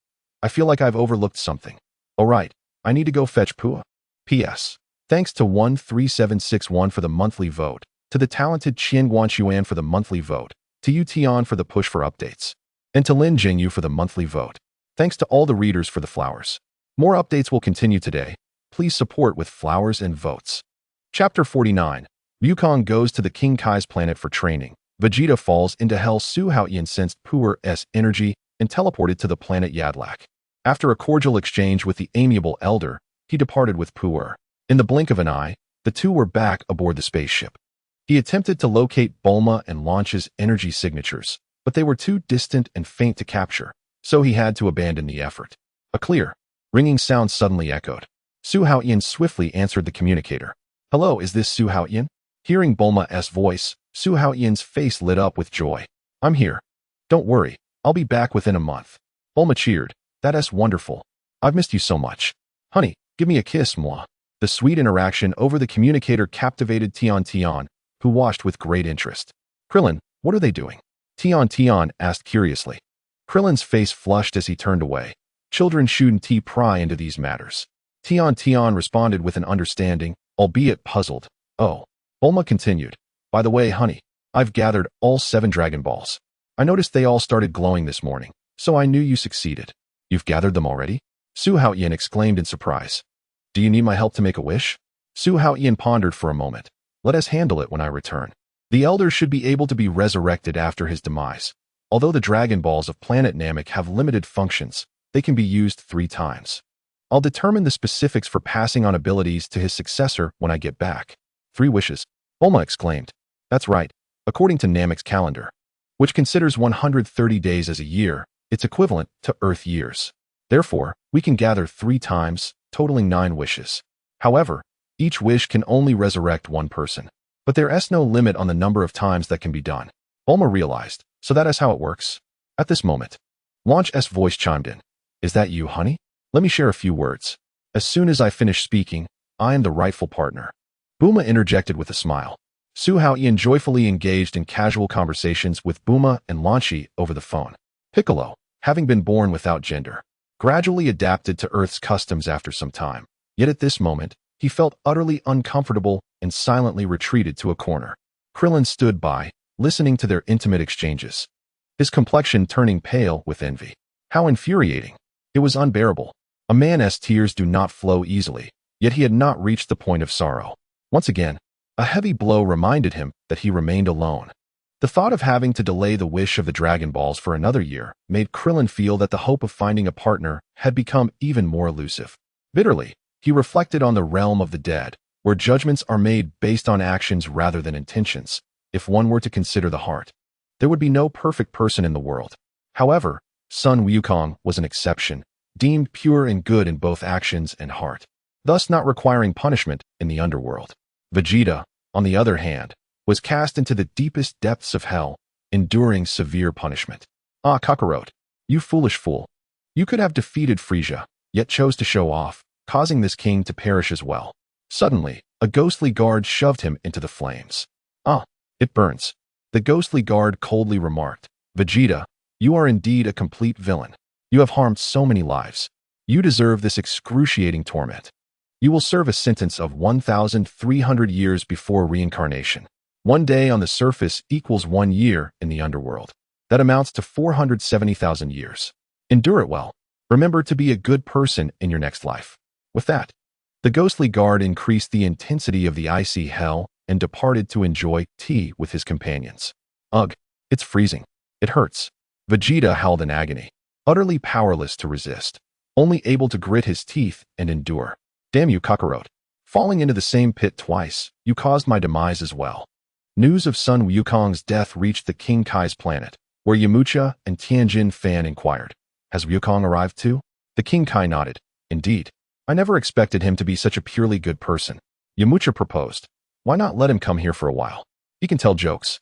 I feel like I've overlooked something. Alright, I need to go fetch Pua. P.S. Thanks to 13761 for the monthly vote, to the talented Qian Guanxuan for the monthly vote, to Yu Tian for the push for updates, and to Lin Jingyu for the monthly vote. Thanks to all the readers for the flowers. More updates will continue today. Please support with flowers and votes. Chapter 49. Wukong goes to the King Kai's planet for training. Vegeta falls into hell. Su Haotian sensed Puer's energy and teleported to the planet Yadlak. After a cordial exchange with the amiable elder, he departed with Puer. In the blink of an eye, the two were back aboard the spaceship. He attempted to locate Bulma and launch his energy signatures, but they were too distant and faint to capture, so he had to abandon the effort. A clear, ringing sound suddenly echoed. Su Haotian swiftly answered the communicator. Hello, is this Su Haotian? Hearing Bulma's voice, Su Haotian's face lit up with joy. I'm here. Don't worry, I'll be back within a month. Bulma cheered. That's wonderful. I've missed you so much. Honey, give me a kiss, moi. The sweet interaction over the communicator captivated Tian, who watched with great interest. Krillin, what are they doing? Tian asked curiously. Krillin's face flushed as he turned away. Children shouldn't pry into these matters. Tian responded with an understanding, albeit puzzled. Oh. Bulma continued. By the way, honey, I've gathered all 7 Dragon Balls. I noticed they all started glowing this morning, so I knew you succeeded. You've gathered them already? Su Haotian exclaimed in surprise. Do you need my help to make a wish? Su Haotian pondered for a moment. Let us handle it when I return. The Elder should be able to be resurrected after his demise. Although the Dragon Balls of Planet Namek have limited functions, they can be used 3 times. I'll determine the specifics for passing on abilities to his successor when I get back. 3 wishes, Bulma exclaimed. That's right. According to Namek's calendar, which considers 130 days as a year, it's equivalent to Earth years. Therefore, we can gather 3 times, totaling 9 wishes. However, each wish can only resurrect 1 person. But there is no limit on the number of times that can be done. Bulma realized, so that is how it works. At this moment, Launch's voice chimed in. Is that you, honey? Let me share a few words. As soon as I finish speaking, I am the rightful partner. Bulma interjected with a smile. Su Haotian joyfully engaged in casual conversations with Bulma and Lanchi over the phone. Piccolo, having been born without gender, gradually adapted to Earth's customs after some time. Yet at this moment, he felt utterly uncomfortable and silently retreated to a corner. Krillin stood by, listening to their intimate exchanges, his complexion turning pale with envy. How infuriating. It was unbearable. A man's tears do not flow easily, yet he had not reached the point of sorrow. Once again, a heavy blow reminded him that he remained alone. The thought of having to delay the wish of the Dragon Balls for another year made Krillin feel that the hope of finding a partner had become even more elusive. Bitterly, he reflected on the realm of the dead, where judgments are made based on actions rather than intentions. If one were to consider the heart, there would be no perfect person in the world. However, Sun Wukong was an exception, deemed pure and good in both actions and heart, thus not requiring punishment in the underworld. Vegeta, on the other hand, was cast into the deepest depths of hell, enduring severe punishment. Ah, Kakarot, you foolish fool. You could have defeated Frieza, yet chose to show off, causing this king to perish as well. Suddenly, a ghostly guard shoved him into the flames. Ah, it burns. The ghostly guard coldly remarked, Vegeta, you are indeed a complete villain. You have harmed so many lives. You deserve this excruciating torment. You will serve a sentence of 1,300 years before reincarnation. 1 day on the surface equals 1 year in the underworld. That amounts to 470,000 years. Endure it well. Remember to be a good person in your next life. With that, the ghostly guard increased the intensity of the icy hell and departed to enjoy tea with his companions. Ugh, it's freezing. It hurts. Vegeta howled in agony, utterly powerless to resist, only able to grit his teeth and endure. Damn you, Kakarot. Falling into the same pit twice, you caused my demise as well. News of Sun Wukong's death reached the King Kai's planet, where where Yamcha and Tianjin Fan inquired. Has Wukong arrived too? The King Kai nodded. Indeed. I never expected him to be such a purely good person. Yamcha proposed. Why not let him come here for a while? He can tell jokes.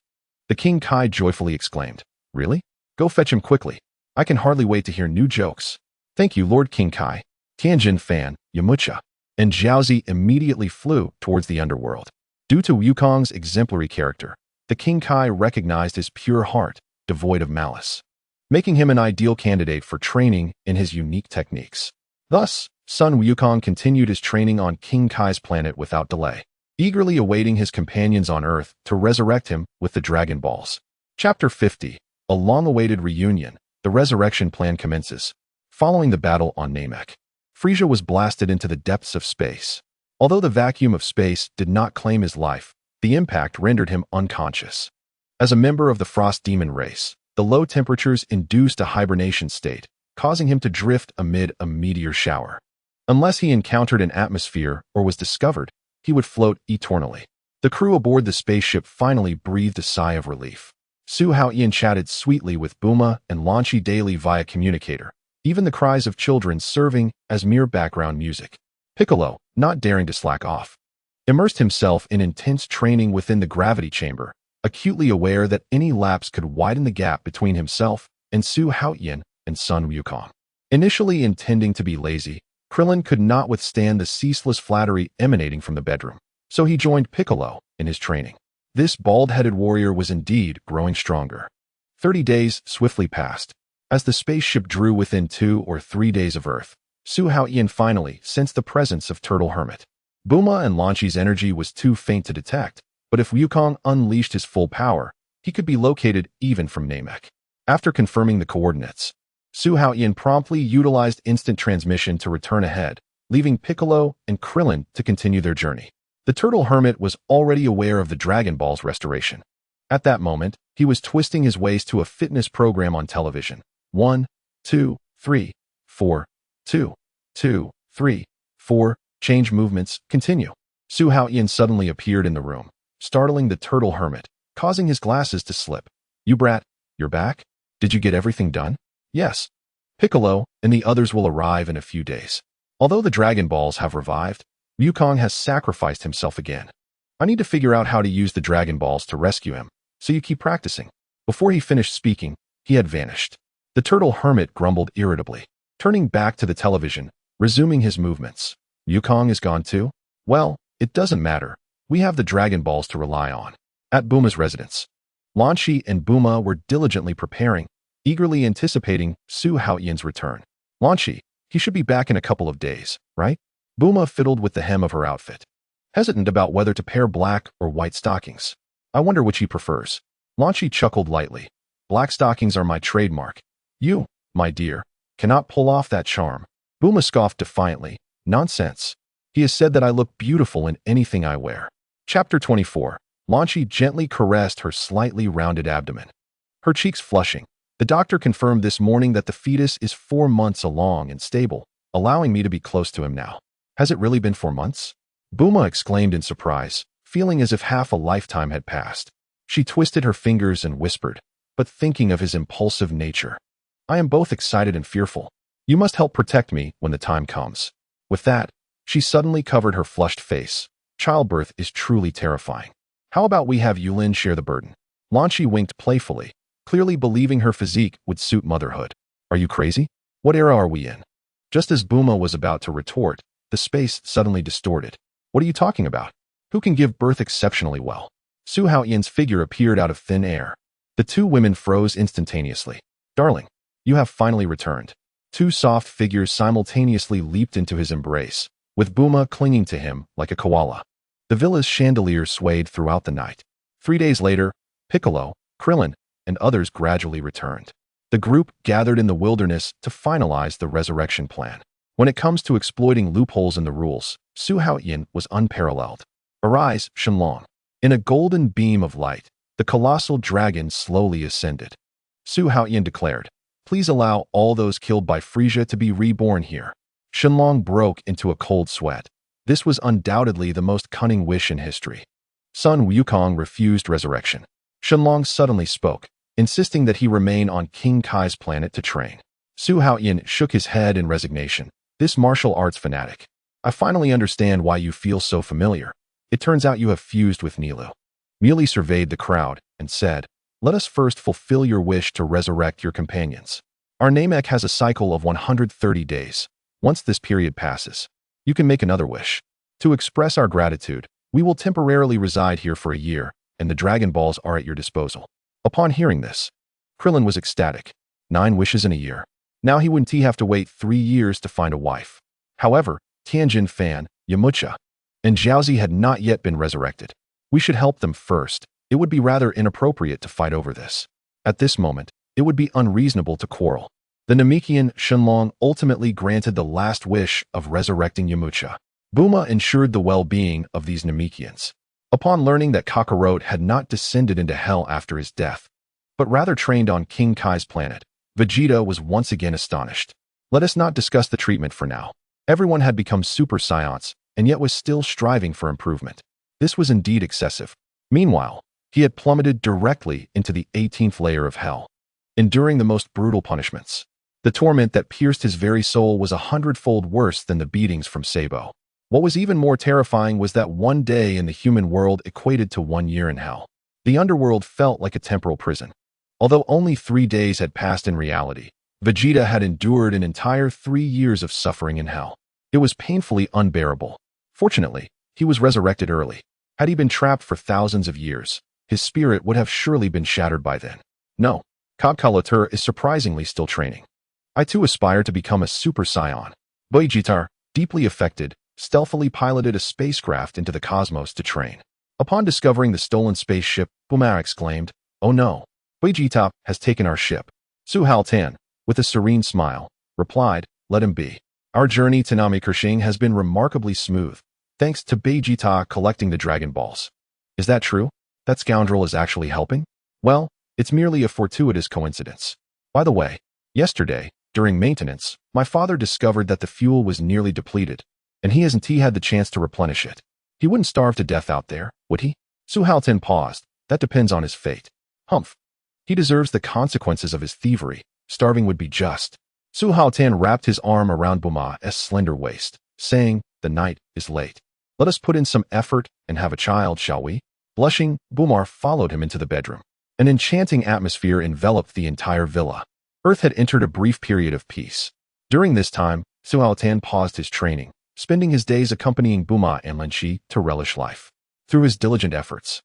The King Kai joyfully exclaimed. Really? Go fetch him quickly. I can hardly wait to hear new jokes. Thank you, Lord King Kai. Tianjin Fan, Yamcha, and Jiaozi immediately flew towards the underworld. Due to Wukong's exemplary character, the King Kai recognized his pure heart, devoid of malice, making him an ideal candidate for training in his unique techniques. Thus, Sun Wukong continued his training on King Kai's planet without delay, eagerly awaiting his companions on Earth to resurrect him with the Dragon Balls. Chapter 50. A long-awaited reunion. The resurrection plan commences. Following the battle on Namek, Frieza was blasted into the depths of space. Although the vacuum of space did not claim his life, the impact rendered him unconscious. As a member of the Frost Demon race, the low temperatures induced a hibernation state, causing him to drift amid a meteor shower. Unless he encountered an atmosphere or was discovered, he would float eternally. The crew aboard the spaceship finally breathed a sigh of relief. Su Haotian chatted sweetly with Bulma and Lan Shi daily via communicator, even the cries of children serving as mere background music. Piccolo, not daring to slack off, immersed himself in intense training within the gravity chamber, acutely aware that any lapse could widen the gap between himself and Su Haotian and Sun Wukong. Initially intending to be lazy, Krillin could not withstand the ceaseless flattery emanating from the bedroom, so he joined Piccolo in his training. This bald-headed warrior was indeed growing stronger. 30 days swiftly passed. As the spaceship drew within 2 or 3 days of Earth, Su Haotian finally sensed the presence of Turtle Hermit. Bulma and Lan Shi's energy was too faint to detect, but if Wukong unleashed his full power, he could be located even from Namek. After confirming the coordinates, Su Haotian promptly utilized instant transmission to return ahead, leaving Piccolo and Krillin to continue their journey. The Turtle Hermit was already aware of the Dragon Ball's restoration. At that moment, he was twisting his waist to a fitness program on television. 1, 2, 3, 4, 2, 2, 3, 4, change movements, continue. Su Haotian suddenly appeared in the room, startling the Turtle Hermit, causing his glasses to slip. You brat, you're back? Did you get everything done? Yes. Piccolo and the others will arrive in a few days. Although the Dragon Balls have revived, Wukong has sacrificed himself again. I need to figure out how to use the Dragon Balls to rescue him, so you keep practicing. Before he finished speaking, he had vanished. The Turtle Hermit grumbled irritably, turning back to the television, resuming his movements. Wukong is gone too? Well, it doesn't matter. We have the Dragon Balls to rely on. At Bulma's residence, Lan Shi and Bulma were diligently preparing, eagerly anticipating Su Haotian's return. Lan Shi, he should be back in a couple of days, right? Bulma fiddled with the hem of her outfit, hesitant about whether to pair black or white stockings. I wonder which he prefers. Lan Shi chuckled lightly. Black stockings are my trademark. You, my dear, cannot pull off that charm. Bulma scoffed defiantly. Nonsense. He has said that I look beautiful in anything I wear. Chapter 24. Lan Shi gently caressed her slightly rounded abdomen, her cheeks flushing. The doctor confirmed this morning that the fetus is 4 months along and stable, allowing me to be close to him now. Has it really been 4 months? Bulma exclaimed in surprise, feeling as if half a lifetime had passed. She twisted her fingers and whispered, but thinking of his impulsive nature. I am both excited and fearful. You must help protect me when the time comes. With that, she suddenly covered her flushed face. Childbirth is truly terrifying. How about we have Yulin share the burden? Lan Shi winked playfully, clearly believing her physique would suit motherhood. Are you crazy? What era are we in? Just as Bulma was about to retort, the space suddenly distorted. What are you talking about? Who can give birth exceptionally well? Su Haotian's figure appeared out of thin air. The two women froze instantaneously. Darling, you have finally returned. Two soft figures simultaneously leaped into his embrace, with Bulma clinging to him like a koala. The villa's chandelier swayed throughout the night. 3 days later, Piccolo, Krillin, and others gradually returned. The group gathered in the wilderness to finalize the resurrection plan. When it comes to exploiting loopholes in the rules, Su Haotian was unparalleled. Arise, Shenron. In a golden beam of light, the colossal dragon slowly ascended. Su Haotian declared, please allow all those killed by Frieza to be reborn here. Shenron broke into a cold sweat. This was undoubtedly the most cunning wish in history. Sun Wukong refused resurrection. Shenron suddenly spoke, insisting that he remain on King Kai's planet to train. Su Haotian shook his head in resignation. This martial arts fanatic. I finally understand why you feel so familiar. It turns out you have fused with Nilu. Muley surveyed the crowd and said, let us first fulfill your wish to resurrect your companions. Our Namek has a cycle of 130 days. Once this period passes, you can make another wish. To express our gratitude, we will temporarily reside here for a year, and the Dragon Balls are at your disposal. Upon hearing this, Krillin was ecstatic. 9 wishes in a year. Now he wouldn't have to wait 3 years to find a wife. However, Tianjin Fan, Yamcha, and Jiaozi had not yet been resurrected. We should help them first. It would be rather inappropriate to fight over this. At this moment, it would be unreasonable to quarrel. The Namekian Shenron ultimately granted the last wish of resurrecting Yamcha. Bulma ensured the well-being of these Namekians. Upon learning that Kakarot had not descended into hell after his death, but rather trained on King Kai's planet, Vegeta was once again astonished. Let us not discuss the treatment for now. Everyone had become Super Saiyans, and yet was still striving for improvement. This was indeed excessive. Meanwhile, he had plummeted directly into the 18th layer of hell, enduring the most brutal punishments. The torment that pierced his very soul was 100-fold worse than the beatings from Sabo. What was even more terrifying was that one day in the human world equated to 1 year in hell. The underworld felt like a temporal prison. Although only 3 days had passed in reality, Vegeta had endured an entire 3 years of suffering in hell. It was painfully unbearable. Fortunately, he was resurrected early. Had he been trapped for thousands of years, his spirit would have surely been shattered by then. No, Kabkalatur is surprisingly still training. I too aspire to become a Super Saiyan. Vegeta, deeply affected, stealthily piloted a spacecraft into the cosmos to train. Upon discovering the stolen spaceship, Bulma exclaimed, "Oh no, Vegeta has taken our ship." Su Haotian, with a serene smile, replied, "Let him be. Our journey to Namekershing has been remarkably smooth, thanks to Vegeta collecting the Dragon Balls." Is that true? That scoundrel is actually helping? Well, it's merely a fortuitous coincidence. By the way, yesterday, during maintenance, my father discovered that the fuel was nearly depleted, and he hasn't had the chance to replenish it. He wouldn't starve to death out there, would he? Su Haotian paused. That depends on his fate. Humph. He deserves the consequences of his thievery. Starving would be just. Su Haotian wrapped his arm around Bulma's slender waist, saying, "The night is late. Let us put in some effort and have a child, shall we?" Blushing, Bulma followed him into the bedroom. An enchanting atmosphere enveloped the entire villa. Earth had entered a brief period of peace. During this time, Su Haotian paused his training, spending his days accompanying Bulma and Lin Chi to relish life. Through his diligent efforts,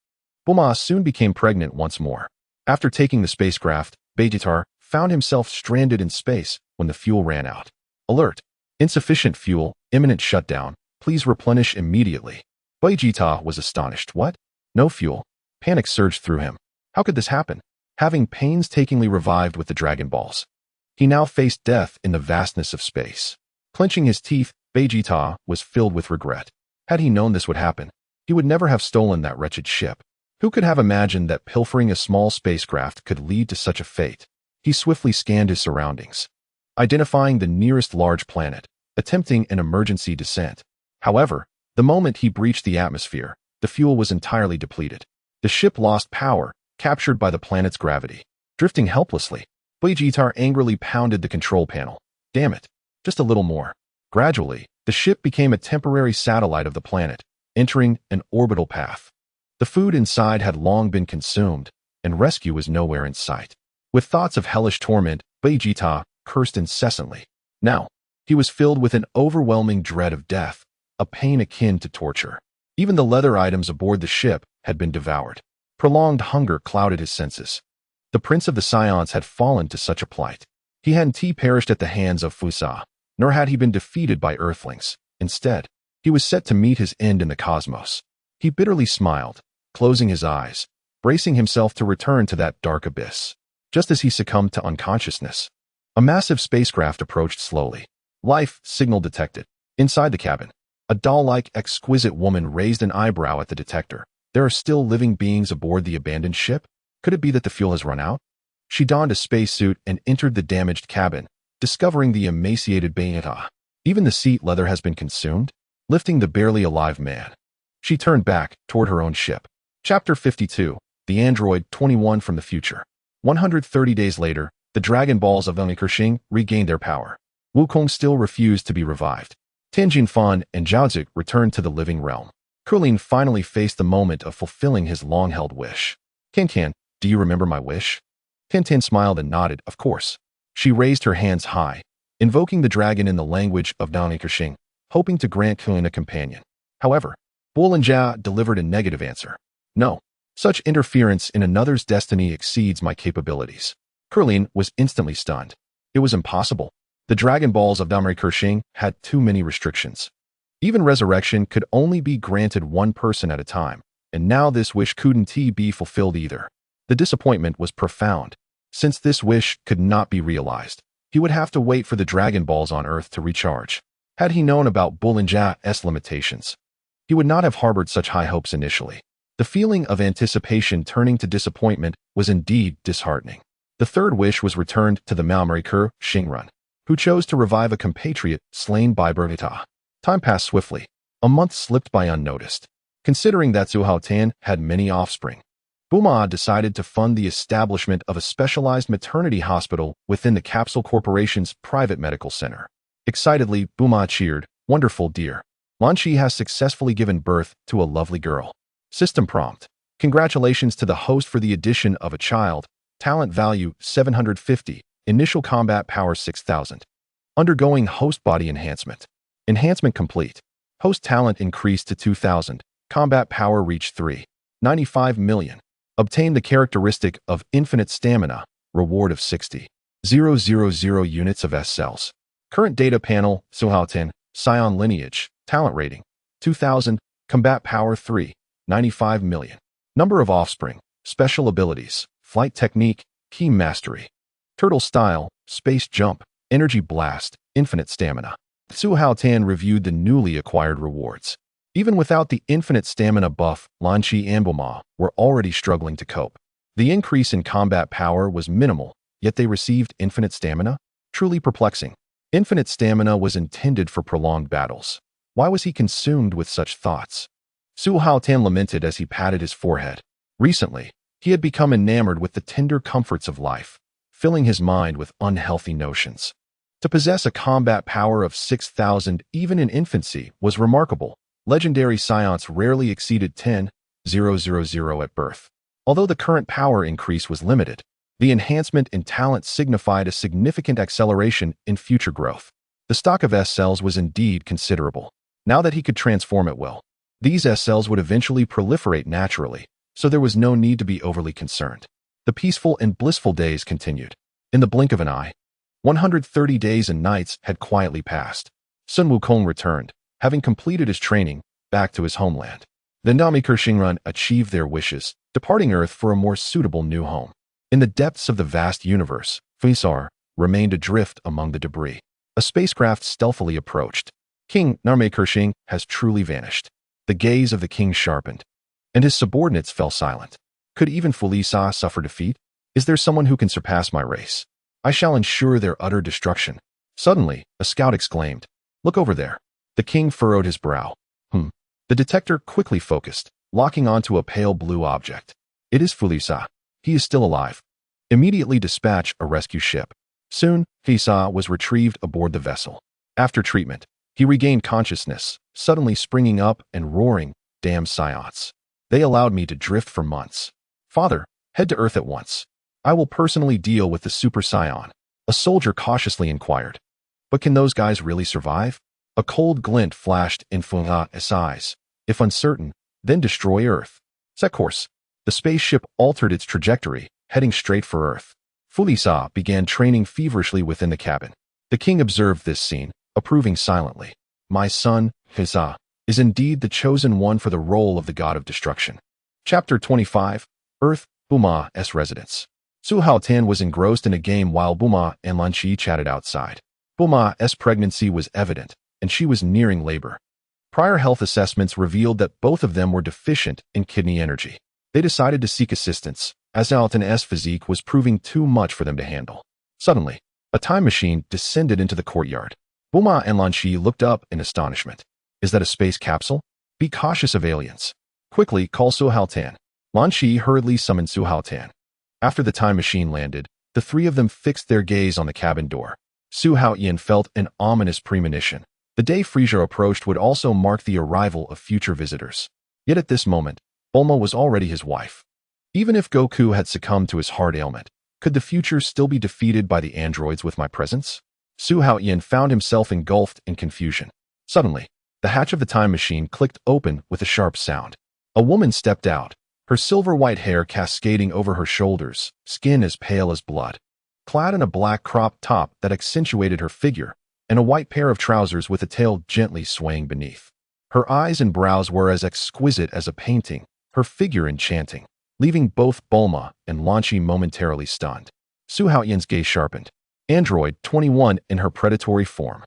Bulma soon became pregnant once more. After taking the spacecraft, Vegeta found himself stranded in space when the fuel ran out. Alert! Insufficient fuel, imminent shutdown. Please replenish immediately. Vegeta was astonished. What? No fuel? Panic surged through him. How could this happen? Having painstakingly revived with the Dragon Balls, he now faced death in the vastness of space. Clenching his teeth, Vegeta was filled with regret. Had he known this would happen, he would never have stolen that wretched ship. Who could have imagined that pilfering a small spacecraft could lead to such a fate? He swiftly scanned his surroundings, identifying the nearest large planet, attempting an emergency descent. However, the moment he breached the atmosphere, the fuel was entirely depleted. The ship lost power, captured by the planet's gravity. Drifting helplessly, Vegeta angrily pounded the control panel. Damn it, just a little more. Gradually, the ship became a temporary satellite of the planet, entering an orbital path. The food inside had long been consumed, and rescue was nowhere in sight. With thoughts of hellish torment, Vegeta cursed incessantly. Now, he was filled with an overwhelming dread of death, a pain akin to torture. Even the leather items aboard the ship had been devoured. Prolonged hunger clouded his senses. The Prince of the Saiyans had fallen to such a plight. He hadn't perished at the hands of Fusa, nor had he been defeated by Earthlings. Instead, he was set to meet his end in the cosmos. He bitterly smiled, closing his eyes, bracing himself to return to that dark abyss. Just as he succumbed to unconsciousness, a massive spacecraft approached slowly. Life signal detected. Inside the cabin, a doll-like exquisite woman raised an eyebrow at the detector. There are still living beings aboard the abandoned ship? Could it be that the fuel has run out? She donned a spacesuit and entered the damaged cabin, discovering the emaciated Vegeta. Even the seat leather has been consumed, lifting the barely alive man. She turned back toward her own ship. Chapter 52, The Android 21 from the Future. 130 days later, the Dragon Balls of Keqing regained their power. Wukong still refused to be revived. Tianjin Fan and Zhaozi returned to the living realm. Krillin finally faced the moment of fulfilling his long-held wish. Tian, do you remember my wish? Tian smiled and nodded, of course. She raised her hands high, invoking the dragon in the language of Keqing, hoping to grant Krillin a companion. However, Bulma delivered a negative answer. No, such interference in another's destiny exceeds my capabilities. Krillin was instantly stunned. It was impossible. The Dragon Balls of Keqing had too many restrictions. Even resurrection could only be granted one person at a time, and now this wish couldn't be fulfilled either. The disappointment was profound. Since this wish could not be realized, he would have to wait for the Dragon Balls on Earth to recharge. Had he known about Bulma's limitations, he would not have harbored such high hopes initially. The feeling of anticipation turning to disappointment was indeed disheartening. The third wish was returned to the Malmariker, Shenron, who chose to revive a compatriot slain by Vegeta. Time passed swiftly. A month slipped by unnoticed. Considering that Su Haotian had many offspring, Bulma decided to fund the establishment of a specialized maternity hospital within the Capsule Corporation's private medical center. Excitedly, Bulma cheered, "Wonderful, dear. Lan Shi has successfully given birth to a lovely girl." System prompt. Congratulations to the host for the addition of a child. Talent value 750. Initial combat power 6000. Undergoing host body enhancement. Enhancement complete. Host talent increased to 2000. Combat power reached 3.95 million. Obtain the characteristic of infinite stamina. Reward of 60,000 units of S cells. Current data panel, Su Haotian, Saiyan lineage, talent rating, 2000, combat power 3.95 million. Number of offspring, special abilities, flight technique, key mastery. Turtle style, space jump, energy blast, infinite stamina. Su Haotian reviewed the newly acquired rewards. Even without the infinite stamina buff, Lan Shi and Bulma were already struggling to cope. The increase in combat power was minimal, yet they received infinite stamina? Truly perplexing. Infinite stamina was intended for prolonged battles. Why was he consumed with such thoughts? Su Haotian lamented as he patted his forehead. Recently, he had become enamored with the tender comforts of life, filling his mind with unhealthy notions. To possess a combat power of 6000 even in infancy was remarkable. Legendary Saiyans rarely exceeded 10,000 at birth. Although the current power increase was limited, the enhancement in talent signified a significant acceleration in future growth. The stock of S cells was indeed considerable. Now that he could transform at will, these S cells would eventually proliferate naturally, so there was no need to be overly concerned. The peaceful and blissful days continued. In the blink of an eye, 130 days and nights had quietly passed. Sun Wukong returned, having completed his training, back to his homeland. The Shenron achieved their wishes, departing Earth for a more suitable new home. In the depths of the vast universe, Phisar remained adrift among the debris. A spacecraft stealthily approached. King Keqing has truly vanished. The gaze of the king sharpened, and his subordinates fell silent. Could even Phisar suffer defeat? Is there someone who can surpass my race? I shall ensure their utter destruction. Suddenly, a scout exclaimed, "Look over there." The king furrowed his brow. The detector quickly focused, locking onto a pale blue object. It is Phisar. He is still alive. Immediately dispatch a rescue ship. Soon, Phisar was retrieved aboard the vessel. After treatment, he regained consciousness, suddenly springing up and roaring, "Damn Saiyans. They allowed me to drift for months. Father, head to Earth at once. I will personally deal with the Super Saiyan." A soldier cautiously inquired, "But can those guys really survive?" A cold glint flashed in Phisar's eyes. "If uncertain, then destroy Earth." Set course. The spaceship altered its trajectory, heading straight for Earth. Phisar began training feverishly within the cabin. The king observed this scene, approving silently. "My son, Phisar, is indeed the chosen one for the role of the god of destruction." Chapter 25. Earth, Bulma's residence. Su Haotian was engrossed in a game while Bulma and Lan Shi chatted outside. Bulma's pregnancy was evident, and she was nearing labor. Prior health assessments revealed that both of them were deficient in kidney energy. They decided to seek assistance, as Haotian's physique was proving too much for them to handle. Suddenly, a time machine descended into the courtyard. Bulma and Lan Shi looked up in astonishment. "Is that a space capsule? Be cautious of aliens. Quickly call Su Haotian." Lan Shi hurriedly summoned Su Haotian. After the time machine landed, the three of them fixed their gaze on the cabin door. Su Haotian felt an ominous premonition. The day Frieza approached would also mark the arrival of future visitors. Yet at this moment, Bulma was already his wife. Even if Goku had succumbed to his heart ailment, could the future still be defeated by the androids with my presence? Su Haotian found himself engulfed in confusion. Suddenly, the hatch of the time machine clicked open with a sharp sound. A woman stepped out, her silver-white hair cascading over her shoulders, skin as pale as blood. Clad in a black crop top that accentuated her figure, and a white pair of trousers with a tail gently swaying beneath. Her eyes and brows were as exquisite as a painting, her figure enchanting, leaving both Bulma and Lan Chi momentarily stunned. Su Haotian's gaze sharpened. Android 21 in her predatory form.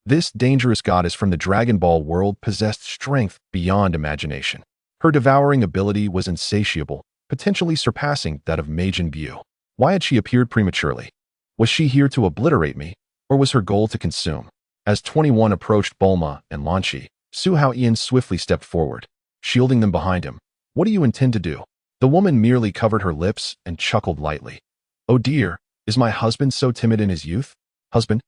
This dangerous goddess from the Dragon Ball world possessed strength beyond imagination. Her devouring ability was insatiable, potentially surpassing that of Majin Buu. Why had she appeared prematurely? Was she here to obliterate me, or was her goal to consume? As 21 approached Bulma and Lan Chi, Su Haotian swiftly stepped forward, shielding them behind him. What do you intend to do? The woman merely covered her lips and chuckled lightly. Oh dear, is my husband so timid in his youth? Husband?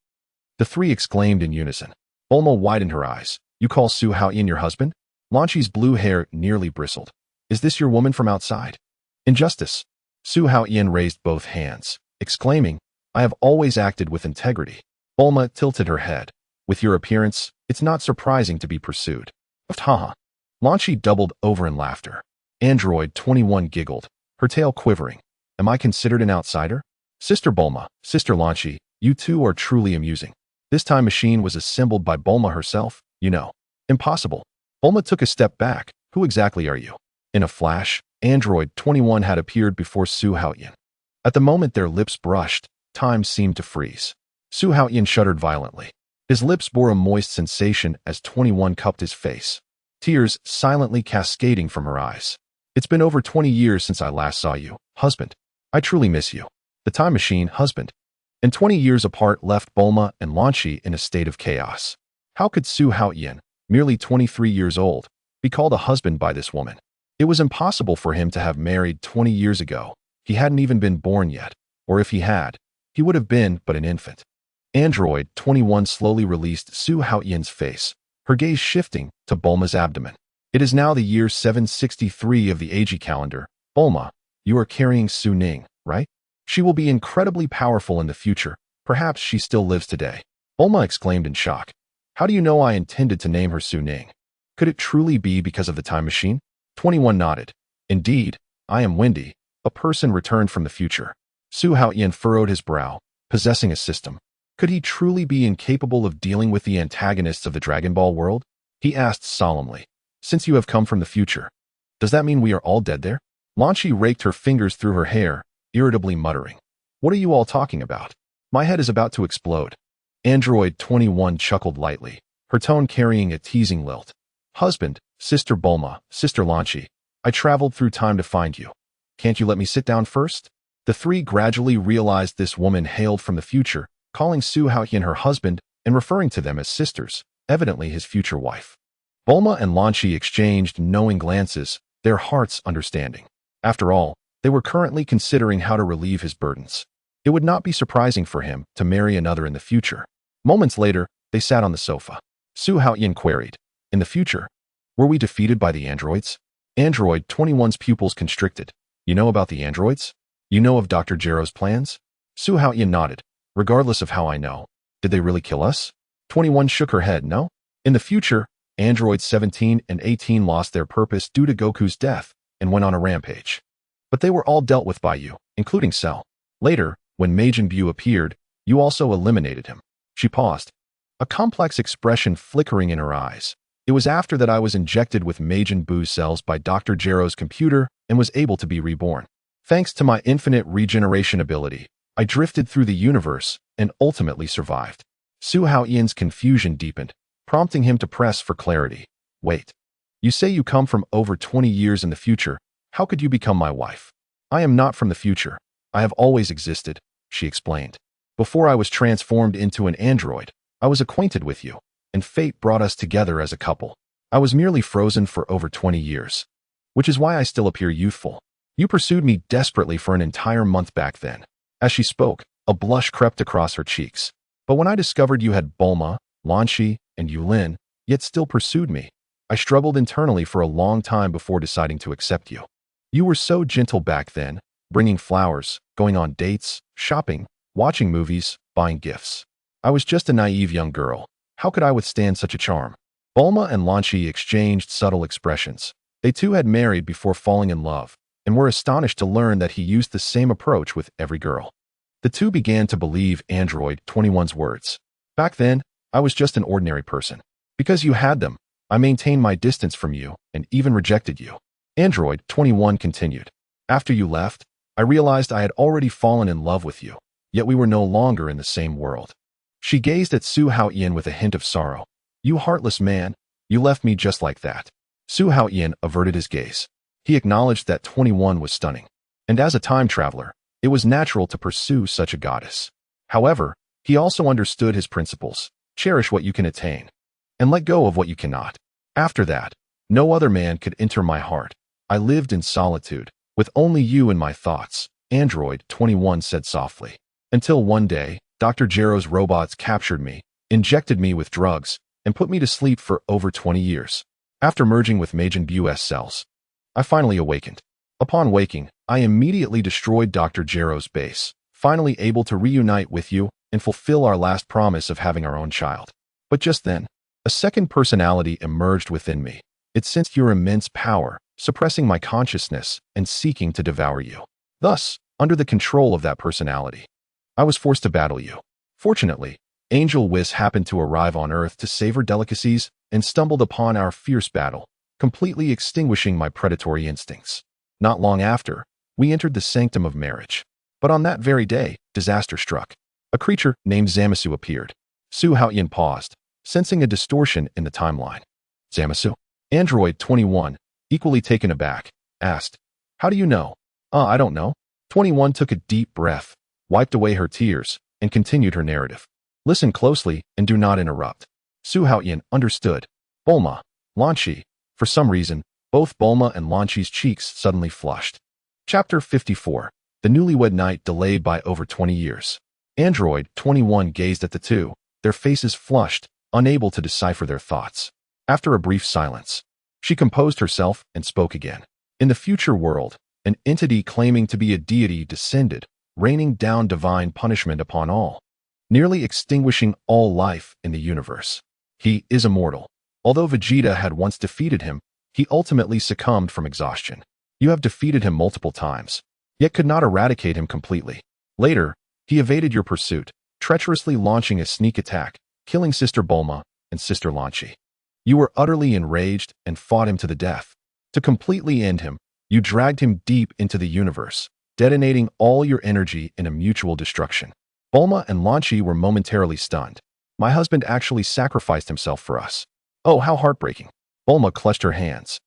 The three exclaimed in unison. Bulma widened her eyes. You call Su Haotian your husband? Lan Chi's blue hair nearly bristled. Is this your woman from outside? Injustice. Su Haotian raised both hands, exclaiming, I have always acted with integrity. Bulma tilted her head. With your appearance, it's not surprising to be pursued. Haha. Lan Chi doubled over in laughter. Android 21 giggled, her tail quivering. Am I considered an outsider? Sister Bulma, Sister Lan Chi, you two are truly amusing. This time machine was assembled by Bulma herself, you know. Impossible. Bulma took a step back. Who exactly are you? In a flash, Android 21 had appeared before Su Haotian. At the moment their lips brushed, time seemed to freeze. Su Haotian shuddered violently. His lips bore a moist sensation as 21 cupped his face, tears silently cascading from her eyes. It's been over 20 years since I last saw you, husband. I truly miss you. The time machine, husband. And 20 years apart left Bulma and Lan Chi in a state of chaos. How could Su Haotian, merely 23 years old, be called a husband by this woman? It was impossible for him to have married 20 years ago. He hadn't even been born yet, or if he had, he would have been but an infant. Android 21 slowly released Su Haotian's face, her gaze shifting to Bulma's abdomen. It is now the year 763 of the Agi calendar. Bulma, you are carrying Su Ning, right? She will be incredibly powerful in the future. Perhaps she still lives today. Bulma exclaimed in shock. How do you know I intended to name her Su Ning? Could it truly be because of the time machine? 21 nodded. Indeed, I am Wendy, a person returned from the future. Su Haotian furrowed his brow, possessing a system. Could he truly be incapable of dealing with the antagonists of the Dragon Ball world? He asked solemnly. Since you have come from the future, does that mean we are all dead there? Lan Chi raked her fingers through her hair, irritably muttering. What are you all talking about? My head is about to explode. Android 21 chuckled lightly, her tone carrying a teasing lilt. Husband, Sister Bulma, Sister Lan Chi, I traveled through time to find you. Can't you let me sit down first? The three gradually realized this woman hailed from the future, calling Su Haotian her husband and referring to them as sisters, evidently his future wife. Bulma and Lan Chi exchanged knowing glances, their hearts understanding. After all, they were currently considering how to relieve his burdens. It would not be surprising for him to marry another in the future. Moments later, they sat on the sofa. Su Haotian queried, in the future, were we defeated by the androids? Android 21's pupils constricted. You know about the androids? You know of Dr. Gero's plans? Su Haotian nodded. Regardless of how I know, did they really kill us? 21 shook her head, no? In the future, Androids 17 and 18 lost their purpose due to Goku's death and went on a rampage. But they were all dealt with by you, including Cell. Later, when Majin Buu appeared, you also eliminated him. She paused, a complex expression flickering in her eyes. It was after that I was injected with Majin Buu's cells by Dr. Gero's computer and was able to be reborn. Thanks to my infinite regeneration ability, I drifted through the universe and ultimately survived. Su Haotian's confusion deepened, prompting him to press for clarity. Wait. You say you come from over 20 years in the future. How could you become my wife? I am not from the future. I have always existed, she explained. Before I was transformed into an android, I was acquainted with you, and fate brought us together as a couple. I was merely frozen for over 20 years, which is why I still appear youthful. You pursued me desperately for an entire month back then. As she spoke, a blush crept across her cheeks. But when I discovered you had Bulma, Lanshi, and Yulin, yet still pursued me, I struggled internally for a long time before deciding to accept you. You were so gentle back then, bringing flowers, going on dates, shopping, watching movies, buying gifts. I was just a naive young girl. How could I withstand such a charm? Bulma and Lanshi exchanged subtle expressions. They too had married before falling in love, and were astonished to learn that he used the same approach with every girl. The two began to believe Android 21's words. Back then, I was just an ordinary person. Because you had them, I maintained my distance from you and even rejected you. Android 21 continued. After you left, I realized I had already fallen in love with you, yet we were no longer in the same world. She gazed at Su Haotian with a hint of sorrow. You heartless man, you left me just like that. Su Haotian averted his gaze. He acknowledged that 21 was stunning, and as a time traveler, it was natural to pursue such a goddess. However, he also understood his principles. Cherish what you can attain, and let go of what you cannot. After that, no other man could enter my heart. I lived in solitude, with only you in my thoughts, Android 21 said softly. Until one day, Dr. Gero's robots captured me, injected me with drugs, and put me to sleep for over 20 years. After merging with Majin Buu's cells, I finally awakened. Upon waking, I immediately destroyed Dr. Gero's base, finally able to reunite with you and fulfill our last promise of having our own child. But just then, a second personality emerged within me. It sensed your immense power, suppressing my consciousness and seeking to devour you. Thus, under the control of that personality, I was forced to battle you. Fortunately, Angel Whis happened to arrive on Earth to savor delicacies and stumbled upon our fierce battle, completely extinguishing my predatory instincts. Not long after, we entered the sanctum of marriage. But on that very day, disaster struck. A creature named Zamasu appeared. Su Haotian paused, sensing a distortion in the timeline. Zamasu? Android 21, equally taken aback, asked, How do you know? I don't know. 21 took a deep breath, wiped away her tears, and continued her narrative. Listen closely and do not interrupt. Su Haotian understood. Bulma, Lanshi. For some reason, both Bulma and Lanshi's cheeks suddenly flushed. Chapter 54. The newlywed night delayed by over 20 years. Android 21 gazed at the two, their faces flushed, unable to decipher their thoughts. After a brief silence, she composed herself and spoke again. In the future world, an entity claiming to be a deity descended, raining down divine punishment upon all, nearly extinguishing all life in the universe. He is immortal. Although Vegeta had once defeated him, he ultimately succumbed from exhaustion. You have defeated him multiple times, yet could not eradicate him completely. Later, he evaded your pursuit, treacherously launching a sneak attack, killing Sister Bulma and Sister Lanshi. You were utterly enraged and fought him to the death. To completely end him, you dragged him deep into the universe, detonating all your energy in a mutual destruction. Bulma and Lanshi were momentarily stunned. My husband actually sacrificed himself for us. Oh, how heartbreaking. Bulma clutched her hands,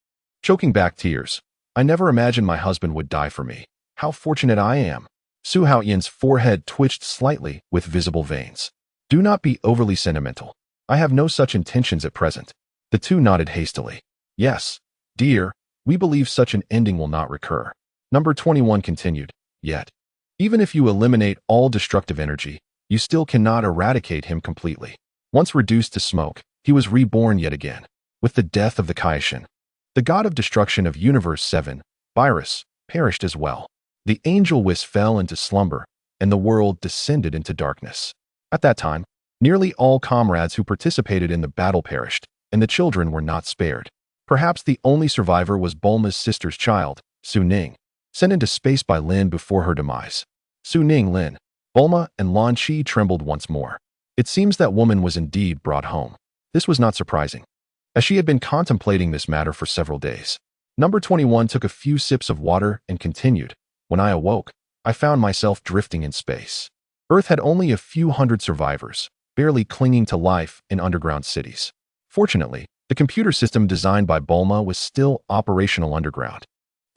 choking back tears. I never imagined my husband would die for me. How fortunate I am. Su Haotian's forehead twitched slightly with visible veins. Do not be overly sentimental. I have no such intentions at present. The two nodded hastily. Yes, dear, we believe such an ending will not recur. Number 21 continued. Yet, even if you eliminate all destructive energy, you still cannot eradicate him completely. Once reduced to smoke, he was reborn yet again, with the death of the Kaishin. The god of destruction of Universe 7, Virus, perished as well. The Angel Whis fell into slumber, and the world descended into darkness. At that time, nearly all comrades who participated in the battle perished, and the children were not spared. Perhaps the only survivor was Bulma's sister's child, Su Ning, sent into space by Lin before her demise. Su Ning Lin, Bulma and Lanshi trembled once more. It seems that woman was indeed brought home. This was not surprising, as she had been contemplating this matter for several days. Number 21 took a few sips of water and continued. When I awoke, I found myself drifting in space. Earth had only a few hundred survivors, barely clinging to life in underground cities. Fortunately, the computer system designed by Bulma was still operational underground.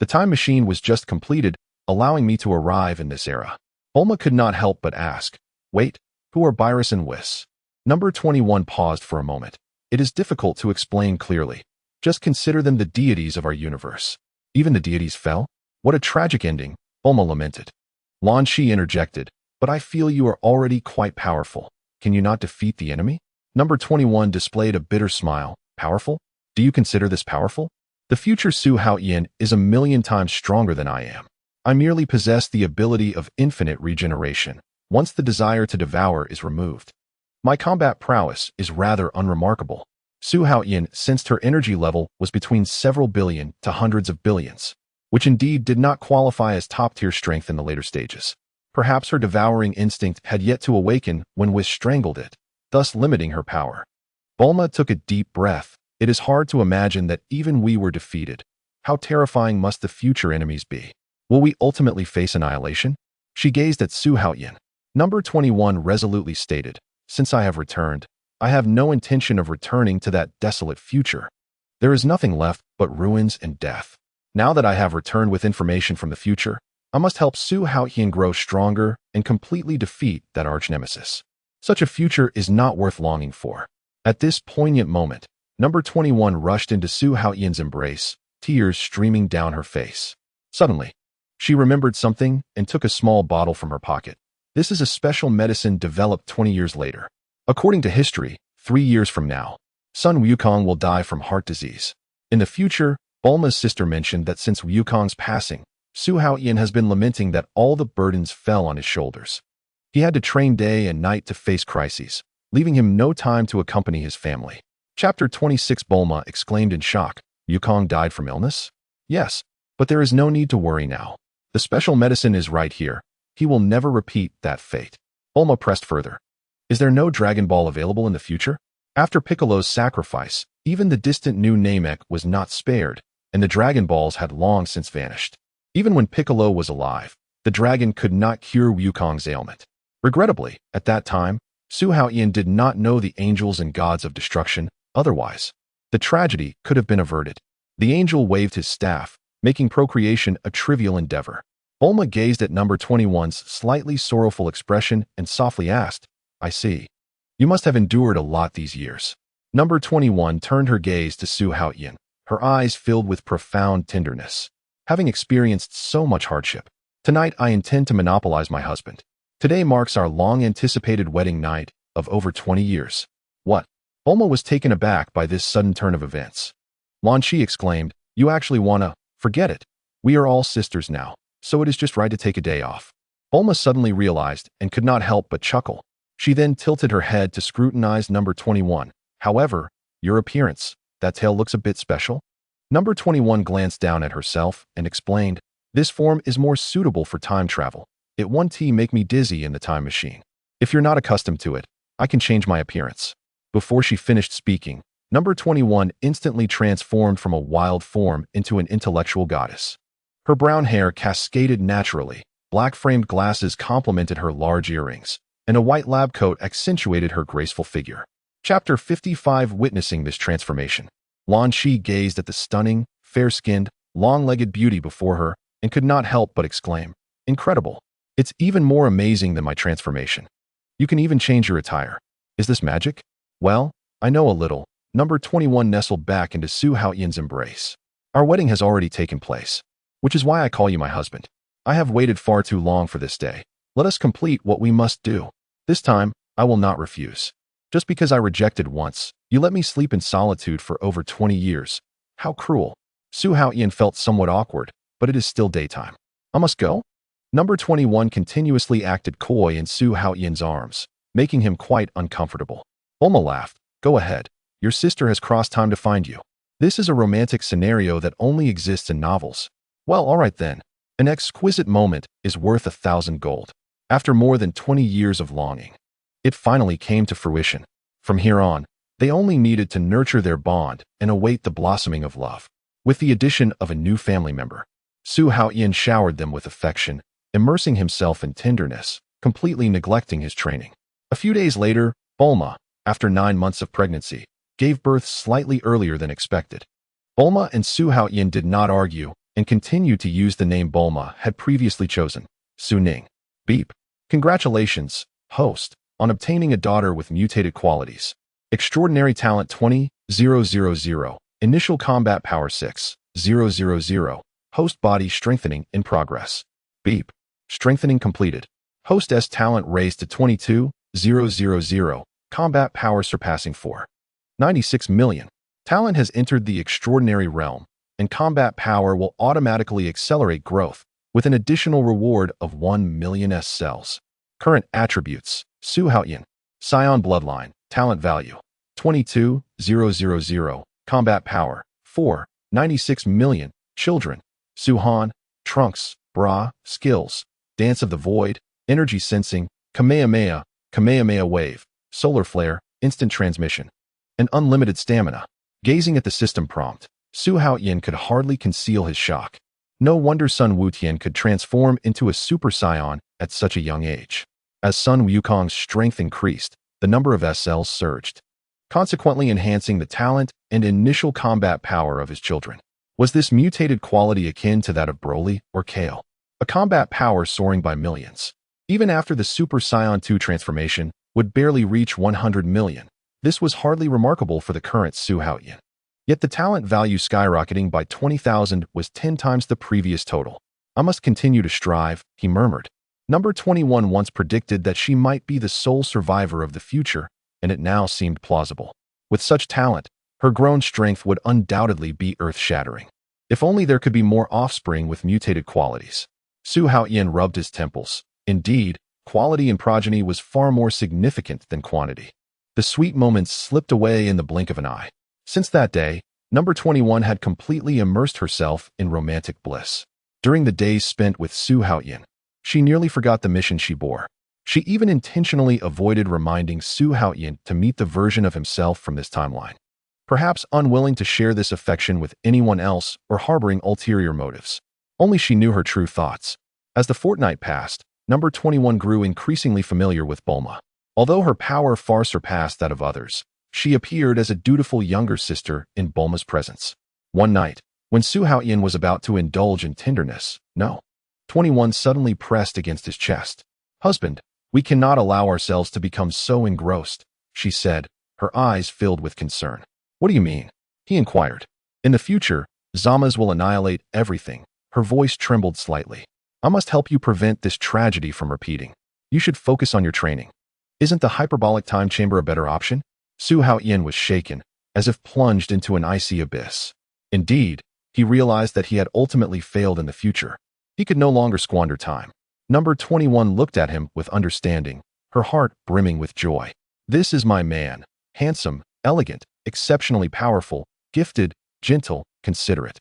The time machine was just completed, allowing me to arrive in this era. Bulma could not help but ask, Wait, who are Virus and Whis? Number 21 paused for a moment. It is difficult to explain clearly. Just consider them the deities of our universe. Even the deities fell? What a tragic ending, Bulma lamented. Lan Shi interjected, but I feel you are already quite powerful. Can you not defeat the enemy? Number 21 displayed a bitter smile. Powerful? Do you consider this powerful? The future Su Haotian is 1,000,000 times stronger than I am. I merely possess the ability of infinite regeneration, once the desire to devour is removed. My combat prowess is rather unremarkable. Su Haotian sensed her energy level was between several billion to hundreds of billions, which indeed did not qualify as top-tier strength in the later stages. Perhaps her devouring instinct had yet to awaken when Whis strangled it, thus limiting her power. Bulma took a deep breath. It is hard to imagine that even we were defeated. How terrifying must the future enemies be? Will we ultimately face annihilation? She gazed at Su Haotian. Number 21 resolutely stated, since I have returned, I have no intention of returning to that desolate future. There is nothing left but ruins and death. Now that I have returned with information from the future, I must help Su Haotian grow stronger and completely defeat that arch-nemesis. Such a future is not worth longing for. At this poignant moment, Number 21 rushed into Su Haotian's embrace, tears streaming down her face. Suddenly, she remembered something and took a small bottle from her pocket. This is a special medicine developed 20 years later. According to history, 3 years from now, Sun Wukong will die from heart disease. In the future, Bulma's sister mentioned that since Wukong's passing, Su Haotian has been lamenting that all the burdens fell on his shoulders. He had to train day and night to face crises, leaving him no time to accompany his family. Chapter 26 Bulma exclaimed in shock, Wukong died from illness? Yes, but there is no need to worry now. The special medicine is right here. He will never repeat that fate. Bulma pressed further. Is there no Dragon Ball available in the future? After Piccolo's sacrifice, even the distant new Namek was not spared, and the Dragon Balls had long since vanished. Even when Piccolo was alive, the dragon could not cure Wukong's ailment. Regrettably, at that time, Su Haotian did not know the angels and gods of destruction. Otherwise, the tragedy could have been averted. The angel waved his staff, making procreation a trivial endeavor. Bulma gazed at Number 21's slightly sorrowful expression and softly asked, I see. You must have endured a lot these years. Number 21 turned her gaze to Su Haotian, her eyes filled with profound tenderness. Having experienced so much hardship, tonight I intend to monopolize my husband. Today marks our long-anticipated wedding night of over 20 years. What? Bulma was taken aback by this sudden turn of events. Lan Shi exclaimed, You actually wanna? Forget it. We are all sisters now, so it is just right to take a day off. Bulma suddenly realized and could not help but chuckle. She then tilted her head to scrutinize Number 21. However, your appearance, that tail looks a bit special. Number 21 glanced down at herself and explained, This form is more suitable for time travel. It won't make me dizzy in the time machine. If you're not accustomed to it, I can change my appearance. Before she finished speaking, Number 21 instantly transformed from a wild form into an intellectual goddess. Her brown hair cascaded naturally, black-framed glasses complemented her large earrings, and a white lab coat accentuated her graceful figure. Chapter 55 Witnessing this transformation. Lan Shi gazed at the stunning, fair-skinned, long-legged beauty before her and could not help but exclaim, Incredible. It's even more amazing than my transformation. You can even change your attire. Is this magic? Well, I know a little. Number 21 nestled back into Su Haotian's embrace. Our wedding has already taken place, which is why I call you my husband. I have waited far too long for this day. Let us complete what we must do. This time, I will not refuse. Just because I rejected once, you let me sleep in solitude for over 20 years. How cruel. Su Haotian felt somewhat awkward, but it is still daytime. I must go? Number 21 continuously acted coy in Su Haotian's arms, making him quite uncomfortable. Bulma laughed. Go ahead. Your sister has crossed time to find you. This is a romantic scenario that only exists in novels. Well, all right then. An exquisite moment is worth 1,000 gold. After more than 20 years of longing, it finally came to fruition. From here on, they only needed to nurture their bond and await the blossoming of love. With the addition of a new family member, Su Haotian showered them with affection, immersing himself in tenderness, completely neglecting his training. A few days later, Bulma, after 9 months of pregnancy, gave birth slightly earlier than expected. Bulma and Su Haotian did not argue and continued to use the name Bulma had previously chosen, Su Ning. Beep. Congratulations, host, on obtaining a daughter with mutated qualities. Extraordinary talent 20,000. Initial combat power 6,000. Host body strengthening in progress. Beep. Strengthening completed. Host S talent raised to 22,000. Combat power surpassing 4.96 million. Talent has entered the extraordinary realm, and combat power will automatically accelerate growth with an additional reward of 1 million S cells. Current attributes. Su Haotian. Saiyan bloodline. Talent value. 22,000. Combat power. 4.96 million. Children. Suhan. Trunks. Bra. Skills. Dance of the Void. Energy sensing. Kamehameha. Kamehameha wave. Solar flare. Instant transmission. And unlimited stamina. Gazing at the system prompt, Su Haotian could hardly conceal his shock. No wonder Su Haotian could transform into a Super Saiyan at such a young age. As Su Wukong's strength increased, the number of S cells surged, consequently enhancing the talent and initial combat power of his children. Was this mutated quality akin to that of Broly or Kale? A combat power soaring by millions. Even after the Super Saiyan 2 transformation would barely reach 100 million. This was hardly remarkable for the current Su Haotian. Yet the talent value skyrocketing by 20,000 was 10 times the previous total. I must continue to strive, he murmured. Number 21 once predicted that she might be the sole survivor of the future, and it now seemed plausible. With such talent, her grown strength would undoubtedly be earth-shattering. If only there could be more offspring with mutated qualities. Su Haotian rubbed his temples. Indeed, quality in progeny was far more significant than quantity. The sweet moments slipped away in the blink of an eye. Since that day, number 21 had completely immersed herself in romantic bliss. During the days spent with Su Haotian, she nearly forgot the mission she bore. She even intentionally avoided reminding Su Haotian to meet the version of himself from this timeline. Perhaps unwilling to share this affection with anyone else or harboring ulterior motives. Only she knew her true thoughts. As the fortnight passed, number 21 grew increasingly familiar with Bulma. Although her power far surpassed that of others, she appeared as a dutiful younger sister in Bulma's presence. One night, when Su Haotian was about to indulge in tenderness, no. 21 suddenly pressed against his chest. Husband, we cannot allow ourselves to become so engrossed, she said, her eyes filled with concern. What do you mean? He inquired. In the future, Zamas will annihilate everything. Her voice trembled slightly. I must help you prevent this tragedy from repeating. You should focus on your training. Isn't the hyperbolic time chamber a better option? Su Haotian was shaken, as if plunged into an icy abyss. Indeed, he realized that he had ultimately failed in the future. He could no longer squander time. Number 21 looked at him with understanding, her heart brimming with joy. This is my man, handsome, elegant, exceptionally powerful, gifted, gentle, considerate,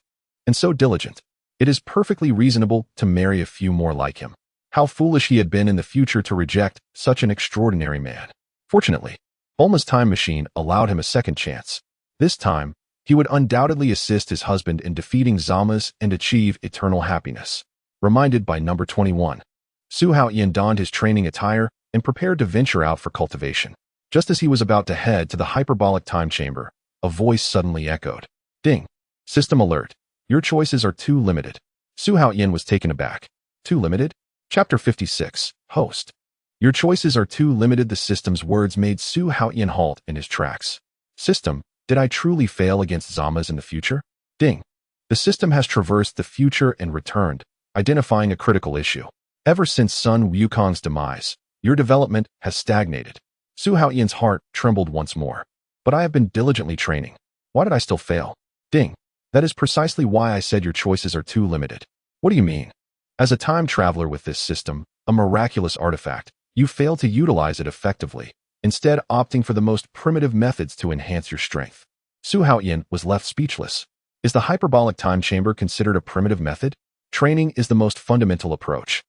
and so diligent. It is perfectly reasonable to marry a few more like him. How foolish he had been in the future to reject such an extraordinary man. Fortunately, Bulma's time machine allowed him a second chance. This time, he would undoubtedly assist his husband in defeating Zamas and achieve eternal happiness. Reminded by number 21, Su Haotian donned his training attire and prepared to venture out for cultivation. Just as he was about to head to the hyperbolic time chamber, a voice suddenly echoed. Ding! System alert. Your choices are too limited. Su Haotian was taken aback. Too limited? Chapter 56. Host. Your choices are too limited. The system's words made Su Haotian halt in his tracks. System, did I truly fail against Zamas in the future? Ding. The system has traversed the future and returned, identifying a critical issue. Ever since Su Wukong's demise, your development has stagnated. Su Haotian's heart trembled once more. But I have been diligently training. Why did I still fail? Ding. That is precisely why I said your choices are too limited. What do you mean? As a time traveler with this system, a miraculous artifact, you fail to utilize it effectively, instead opting for the most primitive methods to enhance your strength. Su Haotian was left speechless. Is the hyperbolic time chamber considered a primitive method? Training is the most fundamental approach.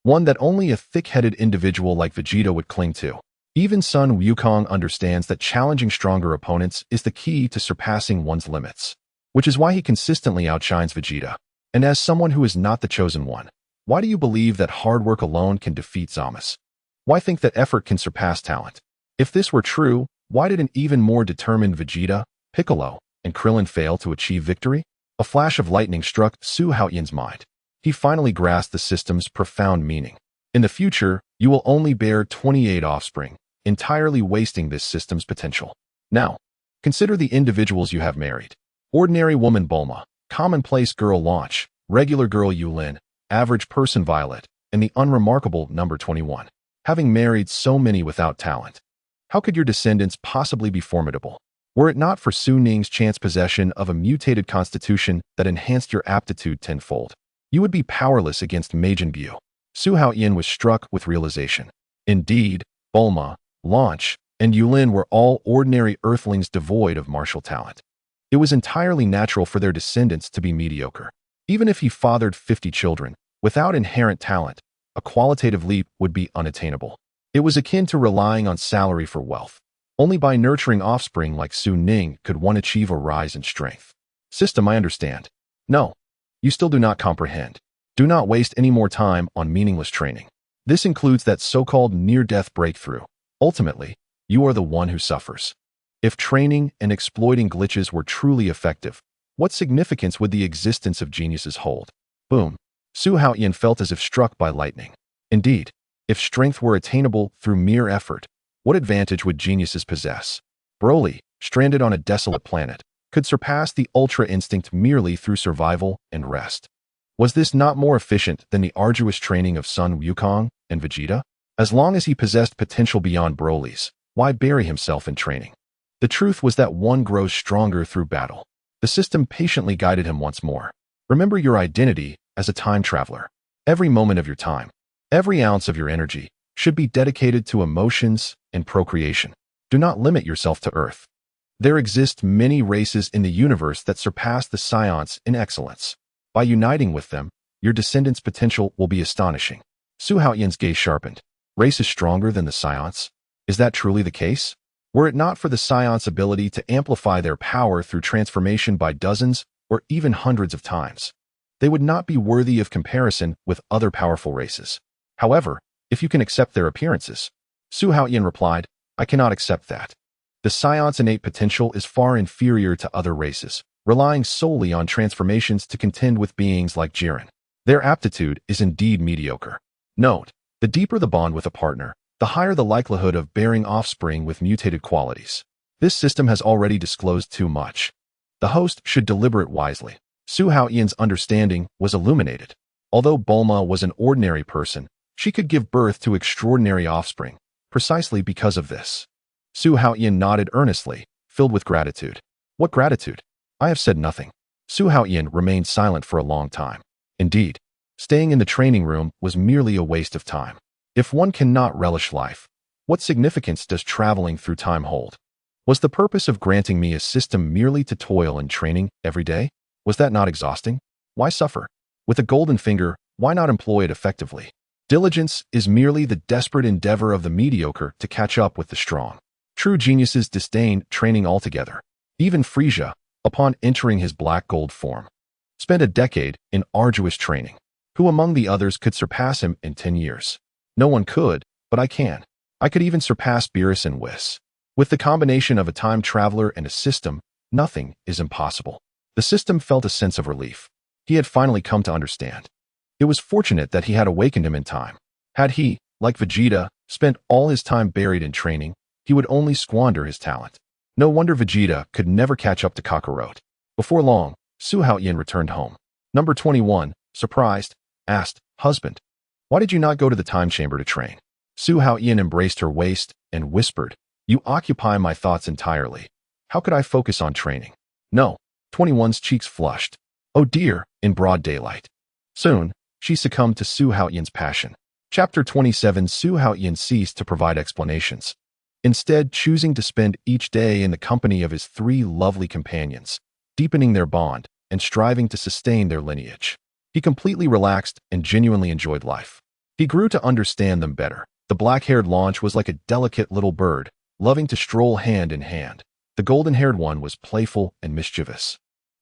One that only a thick-headed individual like Vegeta would cling to. Even Su Wukong understands that challenging stronger opponents is the key to surpassing one's limits, which is why he consistently outshines Vegeta. And as someone who is not the chosen one, why do you believe that hard work alone can defeat Zamas? Why think that effort can surpass talent? If this were true, why did an even more determined Vegeta, Piccolo, and Krillin fail to achieve victory? A flash of lightning struck Su Haotian's mind. He finally grasped the system's profound meaning. In the future, you will only bear 28 offspring, entirely wasting this system's potential. Now, consider the individuals you have married. Ordinary woman Bulma, commonplace girl Launch, regular girl Yulin, average person Violet, and the unremarkable number 21. Having married so many without talent, how could your descendants possibly be formidable? Were it not for Su Ning's chance possession of a mutated constitution that enhanced your aptitude tenfold, you would be powerless against Majin Buu. Su Haotian was struck with realization. Indeed, Bulma, Launch, and Yulin were all ordinary earthlings devoid of martial talent. It was entirely natural for their descendants to be mediocre. Even if he fathered 50 children, without inherent talent, a qualitative leap would be unattainable. It was akin to relying on salary for wealth. Only by nurturing offspring like Su Ning could one achieve a rise in strength. System, I understand. No, you still do not comprehend. Do not waste any more time on meaningless training. This includes that so-called near-death breakthrough. Ultimately, you are the one who suffers. If training and exploiting glitches were truly effective, what significance would the existence of geniuses hold? Boom. Su Haotian felt as if struck by lightning. Indeed, if strength were attainable through mere effort, what advantage would geniuses possess? Broly, stranded on a desolate planet, could surpass the ultra instinct merely through survival and rest. Was this not more efficient than the arduous training of Sun Wukong and Vegeta? As long as he possessed potential beyond Broly's, why bury himself in training? The truth was that one grows stronger through battle. The system patiently guided him once more. Remember your identity as a time traveler. Every moment of your time, every ounce of your energy, should be dedicated to emotions and procreation. Do not limit yourself to Earth. There exist many races in the universe that surpass the Saiyans in excellence. By uniting with them, your descendants' potential will be astonishing. Su Haotian's gaze sharpened. Race is stronger than the Saiyans? Is that truly the case? Were it not for the Saiyans' ability to amplify their power through transformation by dozens or even hundreds of times, they would not be worthy of comparison with other powerful races. However, if you can accept their appearances, Su Haotian replied, I cannot accept that. The Saiyans' innate potential is far inferior to other races, relying solely on transformations to contend with beings like Jiren. Their aptitude is indeed mediocre. Note, the deeper the bond with a partner, the higher the likelihood of bearing offspring with mutated qualities. This system has already disclosed too much. The host should deliberate wisely. Su Haotian's understanding was illuminated. Although Bulma was an ordinary person, she could give birth to extraordinary offspring, precisely because of this. Su Haotian nodded earnestly, filled with gratitude. What gratitude? I have said nothing. Su Haotian remained silent for a long time. Indeed, staying in the training room was merely a waste of time. If one cannot relish life, what significance does traveling through time hold? Was the purpose of granting me a system merely to toil in training every day? Was that not exhausting? Why suffer? With a golden finger, why not employ it effectively? Diligence is merely the desperate endeavor of the mediocre to catch up with the strong. True geniuses disdain training altogether. Even Frieza, upon entering his black gold form, spent a decade in arduous training. Who among the others could surpass him in 10 years? No one could, but I can. I could even surpass Beerus and Whis. With the combination of a time traveler and a system, nothing is impossible. The system felt a sense of relief. He had finally come to understand. It was fortunate that he had awakened him in time. Had he, like Vegeta, spent all his time buried in training, he would only squander his talent. No wonder Vegeta could never catch up to Kakarot. Before long, Su Haotian returned home. Number 21, surprised, asked, Husband, why did you not go to the time chamber to train? Su Haotian embraced her waist and whispered, You occupy my thoughts entirely. How could I focus on training? No. 21's cheeks flushed. Oh dear, in broad daylight. Soon, she succumbed to Su Haotian's passion. Chapter 27. Su Haotian ceased to provide explanations, instead choosing to spend each day in the company of his 3 lovely companions, deepening their bond and striving to sustain their lineage. He completely relaxed and genuinely enjoyed life. He grew to understand them better. The black-haired Launch was like a delicate little bird, loving to stroll hand in hand. The golden-haired one was playful and mischievous,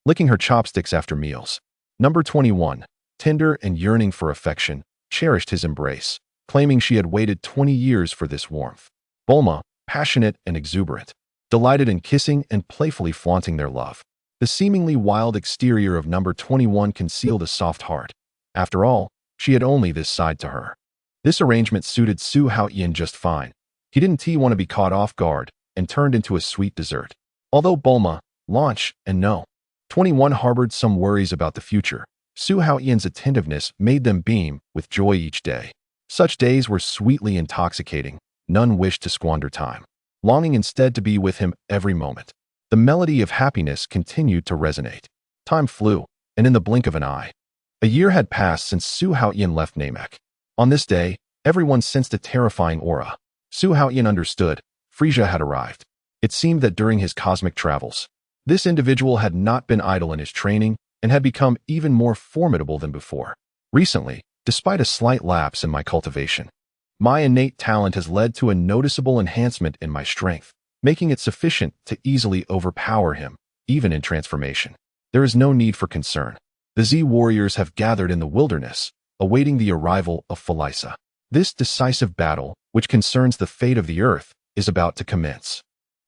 licking her chopsticks after meals. Number 21, tender and yearning for affection, cherished his embrace, claiming she had waited 20 years for this warmth. Bulma, passionate and exuberant, delighted in kissing and playfully flaunting their love. The seemingly wild exterior of number 21 concealed a soft heart. After all, she had only this side to her. This arrangement suited Su Haotian just fine. He didn't want to be caught off guard and turned into a sweet dessert. Although Bulma, Launch, and No. 21 harbored some worries about the future, Su Haotian's attentiveness made them beam with joy each day. Such days were sweetly intoxicating. None wished to squander time, longing instead to be with him every moment. The melody of happiness continued to resonate. Time flew, and in the blink of an eye, a year had passed since Su Haotian left Namek. On this day, everyone sensed a terrifying aura. Su Haotian understood. Frieza had arrived. It seemed that during his cosmic travels, this individual had not been idle in his training and had become even more formidable than before. Recently, despite a slight lapse in my cultivation, my innate talent has led to a noticeable enhancement in my strength, making it sufficient to easily overpower him, even in transformation. There is no need for concern. The Z warriors have gathered in the wilderness, awaiting the arrival of Phalisa. This decisive battle, which concerns the fate of the Earth, is about to commence.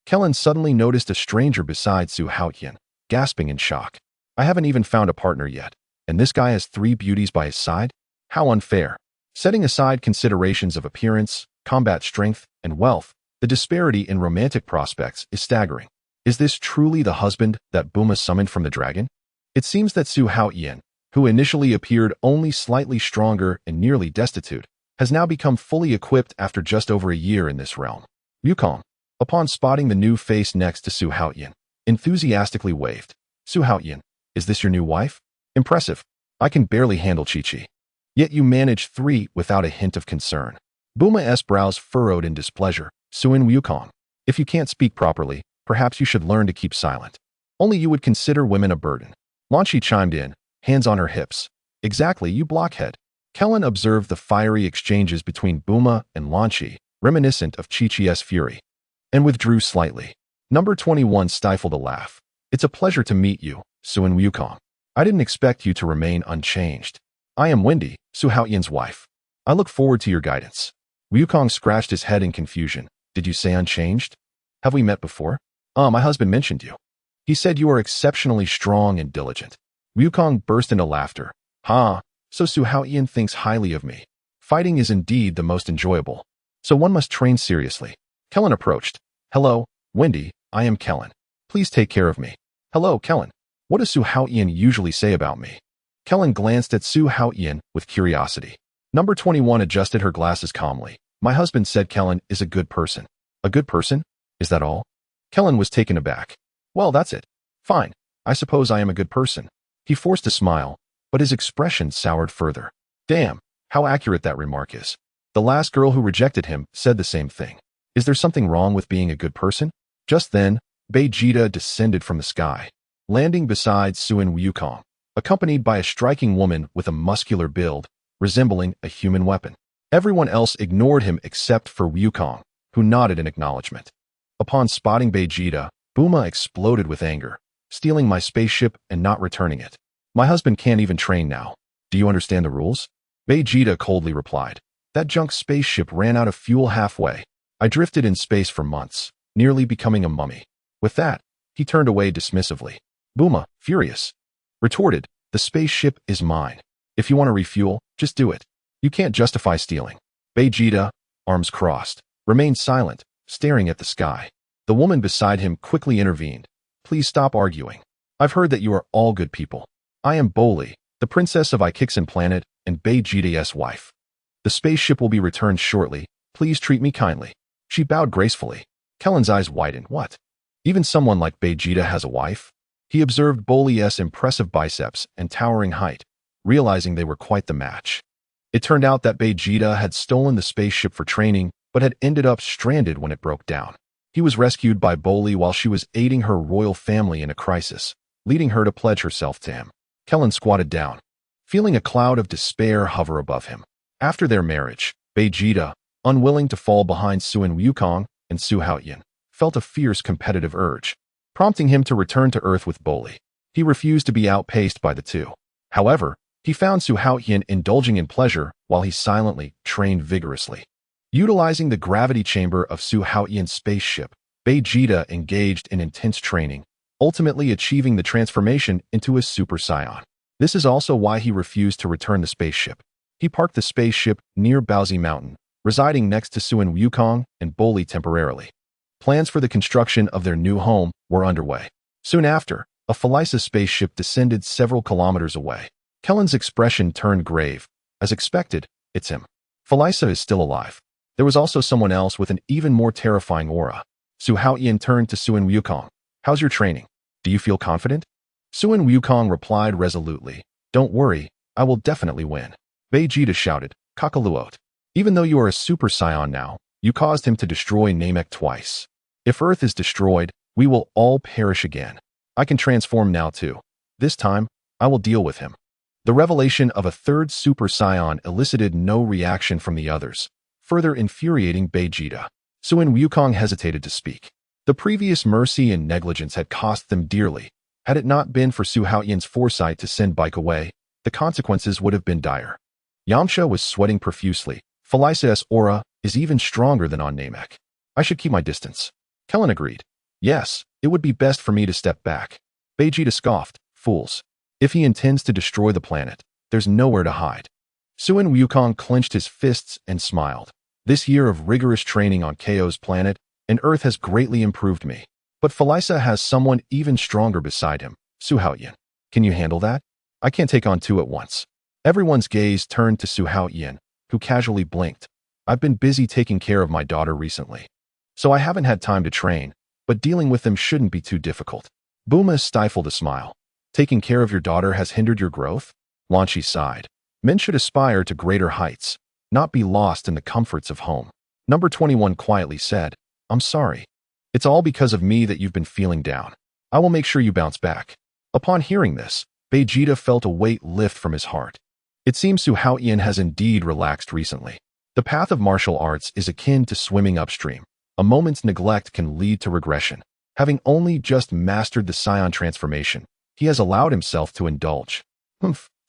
Kellen suddenly noticed a stranger beside Su Haotian, gasping in shock. I haven't even found a partner yet, and this guy has 3 beauties by his side? How unfair. Setting aside considerations of appearance, combat strength, and wealth, the disparity in romantic prospects is staggering. Is this truly the husband that Bulma summoned from the dragon? It seems that Su Haotian, who initially appeared only slightly stronger and nearly destitute, has now become fully equipped after just over a year in this realm. Wukong, upon spotting the new face next to Su Haotian, enthusiastically waved. Su Haotian, is this your new wife? Impressive. I can barely handle Chi-Chi. Yet you managed 3 without a hint of concern. Bulma's brows furrowed in displeasure. Suin Wukong, if you can't speak properly, perhaps you should learn to keep silent. Only you would consider women a burden. Lan Shi chimed in, hands on her hips. Exactly, you blockhead. Kellen observed the fiery exchanges between Bulma and Lan Shi, reminiscent of Chi-Chi's fury, and withdrew slightly. Number 21 stifled a laugh. It's a pleasure to meet you, Suin Wukong. I didn't expect you to remain unchanged. I am Wendy, Su Haotian's wife. I look forward to your guidance. Wukong scratched his head in confusion. Did you say unchanged? Have we met before? My husband mentioned you. He said you are exceptionally strong and diligent. Wukong burst into laughter. So Su Haotian thinks highly of me. Fighting is indeed the most enjoyable. So one must train seriously. Kellen approached. Hello, Wendy, I am Kellen. Please take care of me. Hello, Kellen. What does Su Haotian usually say about me? Kellen glanced at Su Haotian with curiosity. Number 21 adjusted her glasses calmly. My husband said Kellen is a good person. A good person? Is that all? Kellen was taken aback. Well, that's it. Fine. I suppose I am a good person. He forced a smile, but his expression soured further. Damn, how accurate that remark is. The last girl who rejected him said the same thing. Is there something wrong with being a good person? Just then, Vegeta descended from the sky, landing beside Suin Wukong, accompanied by a striking woman with a muscular build, resembling a human weapon. Everyone else ignored him except for Wukong, who nodded in acknowledgement. Upon spotting Vegeta, Bulma exploded with anger, stealing my spaceship and not returning it. My husband can't even train now. Do you understand the rules? Vegeta coldly replied. That junk spaceship ran out of fuel halfway. I drifted in space for months, nearly becoming a mummy. With that, he turned away dismissively. Bulma, furious, retorted, the spaceship is mine. If you want to refuel, just do it. You can't justify stealing. Vegeta, arms crossed, remained silent, staring at the sky. The woman beside him quickly intervened. Please stop arguing. I've heard that you are all good people. I am Boli, the princess of Ikixin planet and Vegeta's wife. The spaceship will be returned shortly. Please treat me kindly. She bowed gracefully. Kellen's eyes widened. What? Even someone like Vegeta has a wife? He observed Boli's impressive biceps and towering height, realizing they were quite the match. It turned out that Vegeta had stolen the spaceship for training, but had ended up stranded when it broke down. He was rescued by Boli while she was aiding her royal family in a crisis, leading her to pledge herself to him. Kellen squatted down, feeling a cloud of despair hover above him. After their marriage, Vegeta, unwilling to fall behind Suin Wukong and Su Haotian, felt a fierce competitive urge, prompting him to return to Earth with Boli. He refused to be outpaced by the two. However, he found Su Haotian indulging in pleasure while he silently trained vigorously. Utilizing the gravity chamber of Su Haotian's spaceship, Vegeta engaged in intense training, ultimately achieving the transformation into a Super Saiyan. This is also why he refused to return the spaceship. He parked the spaceship near Baozi Mountain, residing next to Suin Wukong and Boli temporarily. Plans for the construction of their new home were underway. Soon after, a Phalisa spaceship descended several kilometers away. Kellen's expression turned grave. As expected, it's him. Felisa is still alive. There was also someone else with an even more terrifying aura. Su Haotian turned to Suin Wukong. How's your training? Do you feel confident? Suin Wukong replied resolutely. Don't worry, I will definitely win. Vegeta shouted, Kakaluot. Even though you are a Super Saiyan now, you caused him to destroy Namek twice. If Earth is destroyed, we will all perish again. I can transform now too. This time, I will deal with him. The revelation of a third Super Saiyan elicited no reaction from the others, further infuriating Vegeta. Suin Wukong hesitated to speak. The previous mercy and negligence had cost them dearly. Had it not been for Su Haotian's foresight to send Bike away, the consequences would have been dire. Yamcha was sweating profusely. Felisa's aura is even stronger than on Namek. I should keep my distance. Kellen agreed. Yes, it would be best for me to step back. Vegeta scoffed. Fools. If he intends to destroy the planet, there's nowhere to hide. Suin Wukong clenched his fists and smiled. This year of rigorous training on KO's planet and Earth has greatly improved me. But Felisa has someone even stronger beside him, Su Haotian. Can you handle that? I can't take on two at once. Everyone's gaze turned to Su Haotian, who casually blinked. I've been busy taking care of my daughter recently, so I haven't had time to train, but dealing with them shouldn't be too difficult. Bulma stifled a smile. Taking care of your daughter has hindered your growth? Lan Xi sighed. Men should aspire to greater heights, not be lost in the comforts of home. Number 21 quietly said, I'm sorry. It's all because of me that you've been feeling down. I will make sure you bounce back. Upon hearing this, Vegeta felt a weight lift from his heart. It seems Su Haotian has indeed relaxed recently. The path of martial arts is akin to swimming upstream. A moment's neglect can lead to regression. Having only just mastered the Saiyan transformation, he has allowed himself to indulge.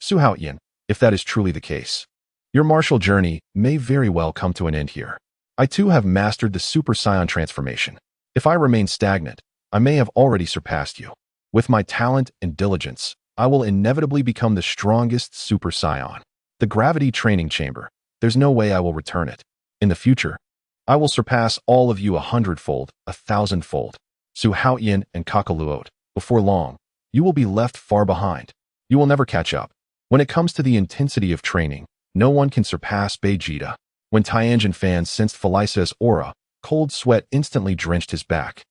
Su Haotian, if that is truly the case, your martial journey may very well come to an end here. I too have mastered the Super Saiyan transformation. If I remain stagnant, I may have already surpassed you. With my talent and diligence, I will inevitably become the strongest Super Saiyan. The gravity training chamber, there's no way I will return it. In the future, I will surpass all of you 100-fold, 1,000-fold. Su Haotian and Kakaluot, before long, you will be left far behind. You will never catch up. When it comes to the intensity of training, no one can surpass Vegeta. When Tianjin fans sensed Felisa's aura, cold sweat instantly drenched his back.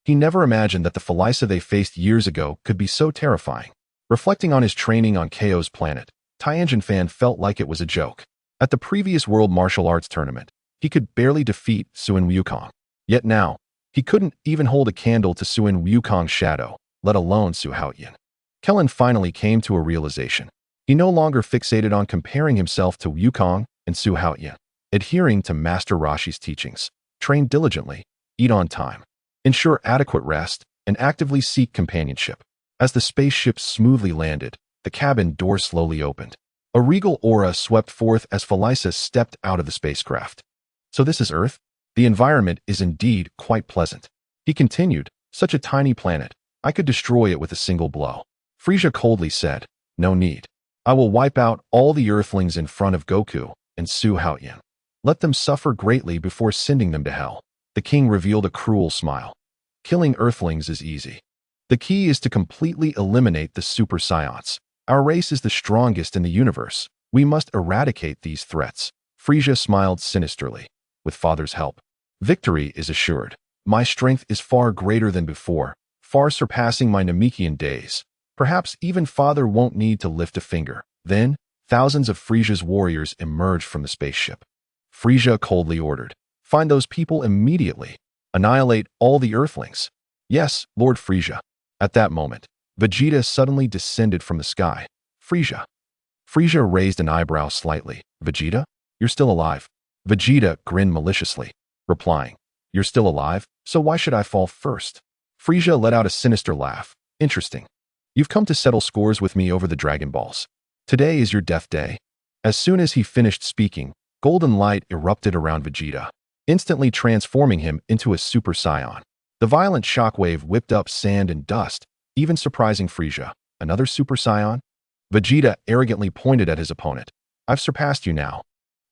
He never imagined that the Felisa they faced years ago could be so terrifying. Reflecting on his training on KO's planet, Tianjin fan felt like it was a joke. At the previous World Martial Arts Tournament, he could barely defeat Suin Wukong. Yet now, he couldn't even hold a candle to Suin Wukong's shadow, let alone Su Haotian. Kellen finally came to a realization. He no longer fixated on comparing himself to Wukong and Su Haotian. Adhering to Master Roshi's teachings, train diligently, eat on time, ensure adequate rest, and actively seek companionship. As the spaceship smoothly landed, the cabin door slowly opened. A regal aura swept forth as Felisa stepped out of the spacecraft. So this is Earth? The environment is indeed quite pleasant. He continued, such a tiny planet, I could destroy it with a single blow. Frieza coldly said, no need. I will wipe out all the Earthlings in front of Goku and Su Haotian. Let them suffer greatly before sending them to hell. The king revealed a cruel smile. Killing Earthlings is easy. The key is to completely eliminate the Super Saiyans. Our race is the strongest in the universe. We must eradicate these threats. Frieza smiled sinisterly. With Father's help, victory is assured. My strength is far greater than before, far surpassing my Namekian days. Perhaps even Father won't need to lift a finger. Then, thousands of Frieza's warriors emerged from the spaceship. Frieza coldly ordered, find those people immediately. Annihilate all the Earthlings. Yes, Lord Frieza. At that moment, Vegeta suddenly descended from the sky. Frieza. Frieza raised an eyebrow slightly. Vegeta? You're still alive. Vegeta grinned maliciously, replying, you're still alive, so why should I fall first? Frieza let out a sinister laugh. Interesting. You've come to settle scores with me over the Dragon Balls. Today is your death day. As soon as he finished speaking, golden light erupted around Vegeta, instantly transforming him into a Super Saiyan. The violent shockwave whipped up sand and dust, even surprising Frieza. Another Super Saiyan? Vegeta arrogantly pointed at his opponent. I've surpassed you now.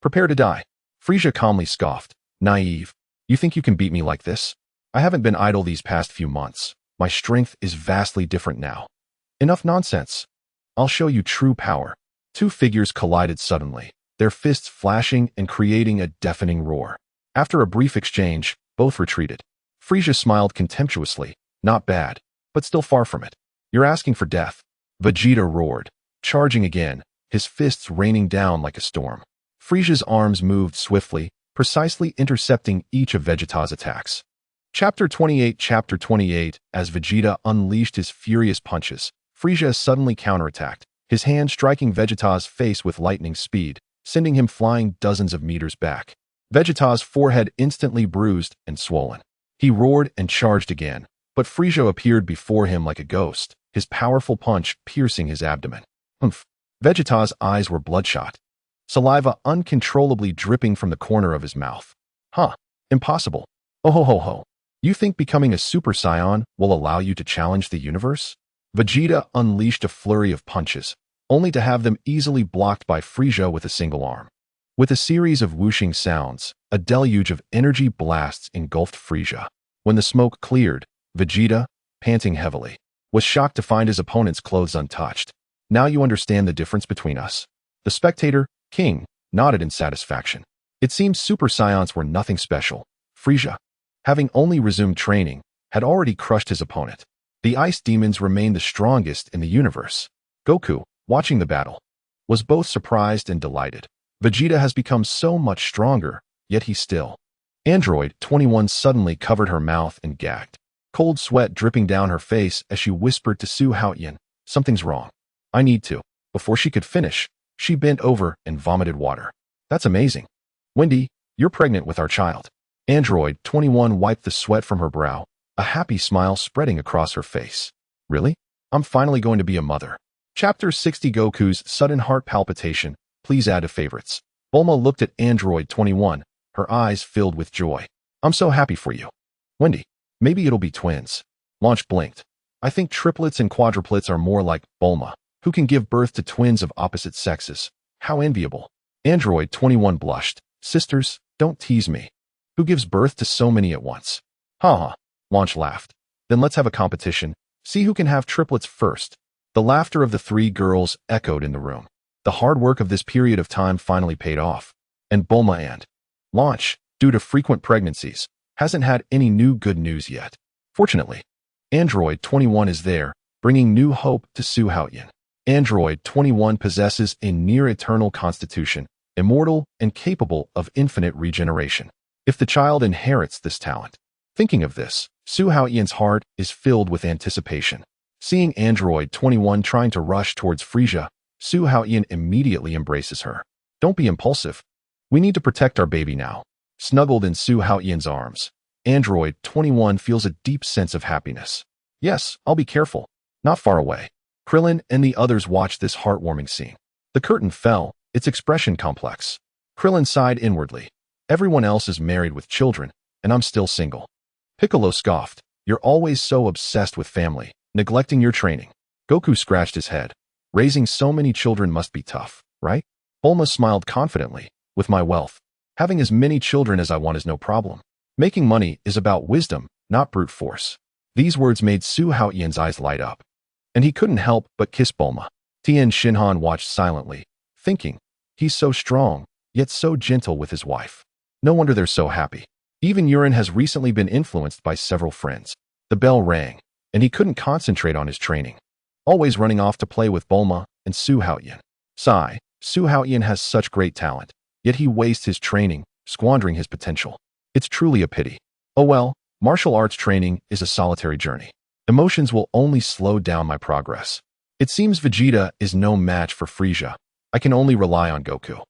Prepare to die. Frieza calmly scoffed. Naive. You think you can beat me like this? I haven't been idle these past few months. My strength is vastly different now. Enough nonsense. I'll show you true power. Two figures collided suddenly, their fists flashing and creating a deafening roar. After a brief exchange, both retreated. Frieza smiled contemptuously. Not bad, but still far from it. You're asking for death. Vegeta roared, charging again, his fists raining down like a storm. Frieza's arms moved swiftly, precisely intercepting each of Vegeta's attacks. Chapter 28. As Vegeta unleashed his furious punches, Frieza suddenly counterattacked, his hand striking Vegeta's face with lightning speed, sending him flying dozens of meters back. Vegeta's forehead instantly bruised and swollen. He roared and charged again, but Frieza appeared before him like a ghost, his powerful punch piercing his abdomen. Humph! Vegeta's eyes were bloodshot, saliva uncontrollably dripping from the corner of his mouth. Huh, impossible. Oh ho ho ho. You think becoming a Super Saiyan will allow you to challenge the universe? Vegeta unleashed a flurry of punches, only to have them easily blocked by Frieza with a single arm. With a series of whooshing sounds, a deluge of energy blasts engulfed Frieza. When the smoke cleared, Vegeta, panting heavily, was shocked to find his opponent's clothes untouched. Now you understand the difference between us. The spectator, King, nodded in satisfaction. It seems Super Saiyans were nothing special. Frieza, having only resumed training, had already crushed his opponent. The ice demons remained the strongest in the universe. Goku, watching the battle, was both surprised and delighted. Vegeta has become so much stronger, yet he still. Android 21 suddenly covered her mouth and gagged, cold sweat dripping down her face as she whispered to Su Haotian, "Something's wrong. I need to." Before she could finish, she bent over and vomited water. "That's amazing. Wendy, you're pregnant with our child." Android 21 wiped the sweat from her brow, a happy smile spreading across her face. "Really? I'm finally going to be a mother." Chapter 60. Goku's sudden heart palpitation. Please add to favorites. Bulma looked at Android 21, her eyes filled with joy. "I'm so happy for you. Wendy, maybe it'll be twins." Launch blinked. "I think triplets and quadruplets are more like Bulma, who can give birth to twins of opposite sexes. How enviable." Android 21 blushed. "Sisters, don't tease me. Who gives birth to so many at once?" "Ha." Launch laughed. "Then let's have a competition. See who can have triplets first." The laughter of the three girls echoed in the room. The hard work of this period of time finally paid off, and Bulma and Launch, due to frequent pregnancies, hasn't had any new good news yet. Fortunately, Android 21 is there, bringing new hope to Su Haotian. Android 21 possesses a near-eternal constitution, immortal and capable of infinite regeneration. If the child inherits this talent. Thinking of this, Su Haotian's heart is filled with anticipation. Seeing Android 21 trying to rush towards Frieza, Su Haotian immediately embraces her. "Don't be impulsive. We need to protect our baby now." Snuggled in Su Haotian's arms, Android 21 feels a deep sense of happiness. "Yes, I'll be careful." Not far away, Krillin and the others watched this heartwarming scene. The curtain fell, its expression complex. Krillin sighed inwardly. "Everyone else is married with children, and I'm still single." Piccolo scoffed. "You're always so obsessed with family, neglecting your training." Goku scratched his head. "Raising so many children must be tough, right?" Bulma smiled confidently. "With my wealth, having as many children as I want is no problem. Making money is about wisdom, not brute force." These words made Su Haotian's eyes light up, and he couldn't help but kiss Bulma. Tien Shinhan watched silently, thinking, he's so strong, yet so gentle with his wife. No wonder they're so happy. Even Urine has recently been influenced by several friends. The bell rang, and he couldn't concentrate on his training, always running off to play with Bulma and Su Haotian. Sigh, Su Haotian has such great talent, yet he wastes his training, squandering his potential. It's truly a pity. Oh well, martial arts training is a solitary journey. Emotions will only slow down my progress. It seems Vegeta is no match for Frieza. I can only rely on Goku.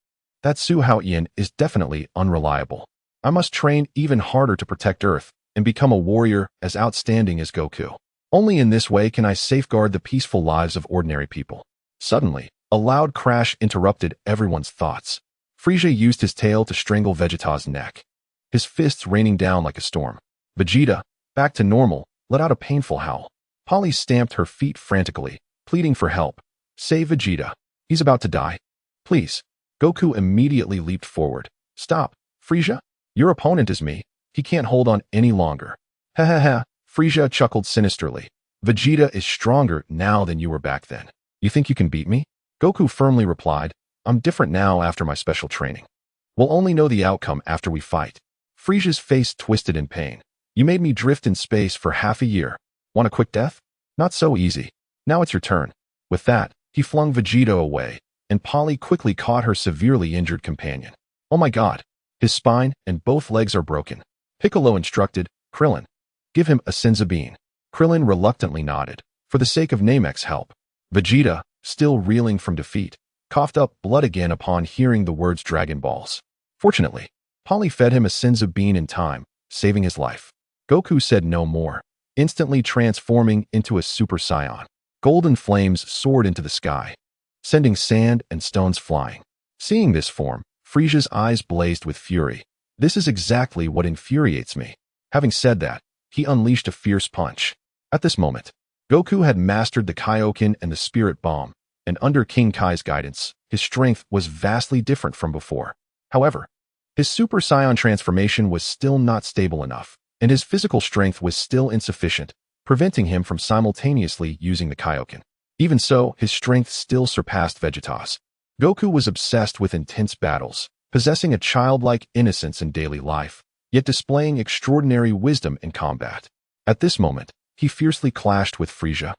That Su Haotian is definitely unreliable. I must train even harder to protect Earth and become a warrior as outstanding as Goku. Only in this way can I safeguard the peaceful lives of ordinary people. Suddenly, a loud crash interrupted everyone's thoughts. Frieza used his tail to strangle Vegeta's neck, his fists raining down like a storm. Vegeta, back to normal, let out a painful howl. Polly stamped her feet frantically, pleading for help. "Save Vegeta. He's about to die. Please." Goku immediately leaped forward. "Stop, Frieza. Your opponent is me. He can't hold on any longer." "Ha ha ha." Frieza chuckled sinisterly. "Vegeta is stronger now than you were back then. You think you can beat me?" Goku firmly replied, I'm different now after my special training. We'll only know the outcome after we fight. Frieza's face twisted in pain. You made me drift in space for half a year. Want a quick death? Not so easy. Now it's your turn. With that, he flung Vegeta away, and Polly quickly caught her severely injured companion. Oh my god. His spine and both legs are broken. Piccolo instructed, Krillin, give him a Senzu bean. Krillin reluctantly nodded, for the sake of Namek's help. Vegeta, still reeling from defeat, coughed up blood again upon hearing the words Dragon Balls. Fortunately, Polly fed him a Senzu bean in time, saving his life. Goku said no more, instantly transforming into a Super Saiyan. Golden flames soared into the sky, sending sand and stones flying. Seeing this form, Frieza's eyes blazed with fury. This is exactly what infuriates me. Having said that, he unleashed a fierce punch. At this moment, Goku had mastered the Kaioken and the Spirit Bomb, and under King Kai's guidance, his strength was vastly different from before. However, his Super Saiyan transformation was still not stable enough, and his physical strength was still insufficient, preventing him from simultaneously using the Kaioken. Even so, his strength still surpassed Vegeta's. Goku was obsessed with intense battles, possessing a childlike innocence in daily life, yet displaying extraordinary wisdom in combat. At this moment, he fiercely clashed with Frieza.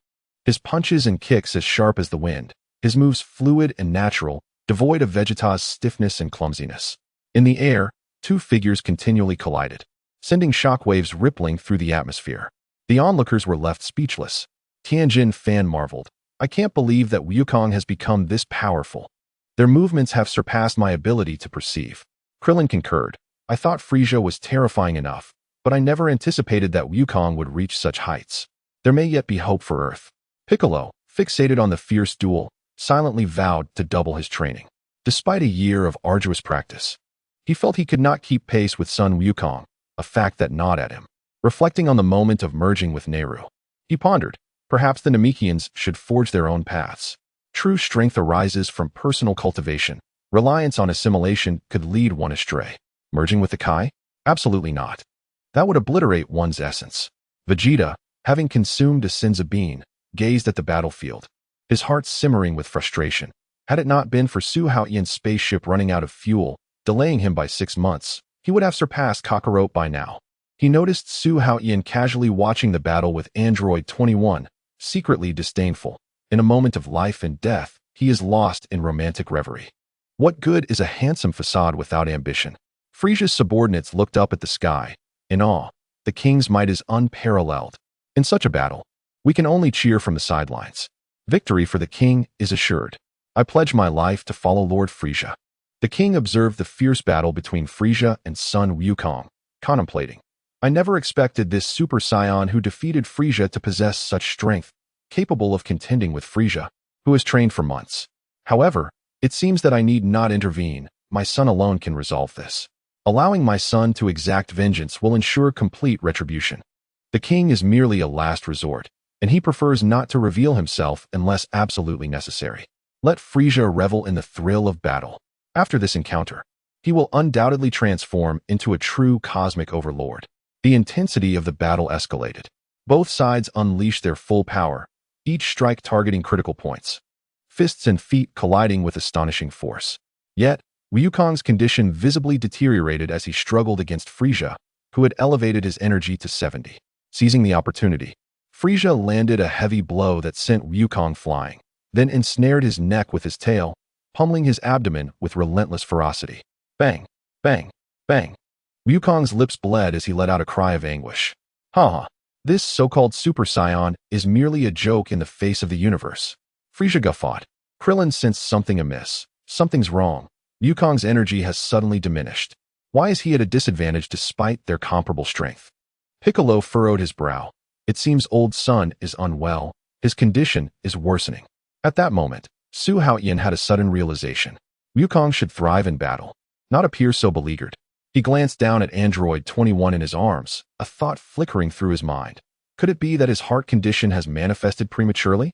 His punches and kicks as sharp as the wind, his moves fluid and natural, devoid of Vegeta's stiffness and clumsiness. In the air, two figures continually collided, sending shockwaves rippling through the atmosphere. The onlookers were left speechless. Tianjin Fan marveled, I can't believe that Wukong has become this powerful. Their movements have surpassed my ability to perceive. Krillin concurred, I thought Frieza was terrifying enough, but I never anticipated that Wukong would reach such heights. There may yet be hope for Earth. Piccolo, fixated on the fierce duel, silently vowed to double his training. Despite a year of arduous practice, he felt he could not keep pace with Sun Wukong, a fact that gnawed at him. Reflecting on the moment of merging with Nehru, he pondered, perhaps the Namekians should forge their own paths. True strength arises from personal cultivation. Reliance on assimilation could lead one astray. Merging with the Kai? Absolutely not. That would obliterate one's essence. Vegeta, having consumed a Senzu bean, gazed at the battlefield, his heart simmering with frustration. Had it not been for Su Haotian's spaceship running out of fuel, delaying him by 6 months, he would have surpassed Kakarot by now. He noticed Su Haotian casually watching the battle with Android 21, secretly disdainful. In a moment of life and death, he is lost in romantic reverie. What good is a handsome facade without ambition? Frieza's subordinates looked up at the sky. In awe, the king's might is unparalleled. In such a battle, we can only cheer from the sidelines. Victory for the king is assured. I pledge my life to follow Lord Frieza. The king observed the fierce battle between Frieza and Sun Wukong, contemplating. I never expected this Super Saiyan who defeated Frieza to possess such strength, capable of contending with Frieza, who has trained for months. However, it seems that I need not intervene. My son alone can resolve this. Allowing my son to exact vengeance will ensure complete retribution. The king is merely a last resort, and he prefers not to reveal himself unless absolutely necessary. Let Frieza revel in the thrill of battle. After this encounter, he will undoubtedly transform into a true cosmic overlord. The intensity of the battle escalated. Both sides unleashed their full power, each strike targeting critical points. Fists and feet colliding with astonishing force. Yet, Wukong's condition visibly deteriorated as he struggled against Frieza, who had elevated his energy to 70. Seizing the opportunity, Frieza landed a heavy blow that sent Wukong flying, then ensnared his neck with his tail, pummeling his abdomen with relentless ferocity. Bang, bang, bang. Wukong's lips bled as he let out a cry of anguish. Haha, this so-called Super Saiyan is merely a joke in the face of the universe. Frieza guffawed. Krillin sensed something amiss. Something's wrong. Wukong's energy has suddenly diminished. Why is he at a disadvantage despite their comparable strength? Piccolo furrowed his brow. It seems old Sun is unwell. His condition is worsening. At that moment, Su Haotian had a sudden realization. Wukong should thrive in battle, not appear so beleaguered. He glanced down at Android 21 in his arms, a thought flickering through his mind. Could it be that his heart condition has manifested prematurely?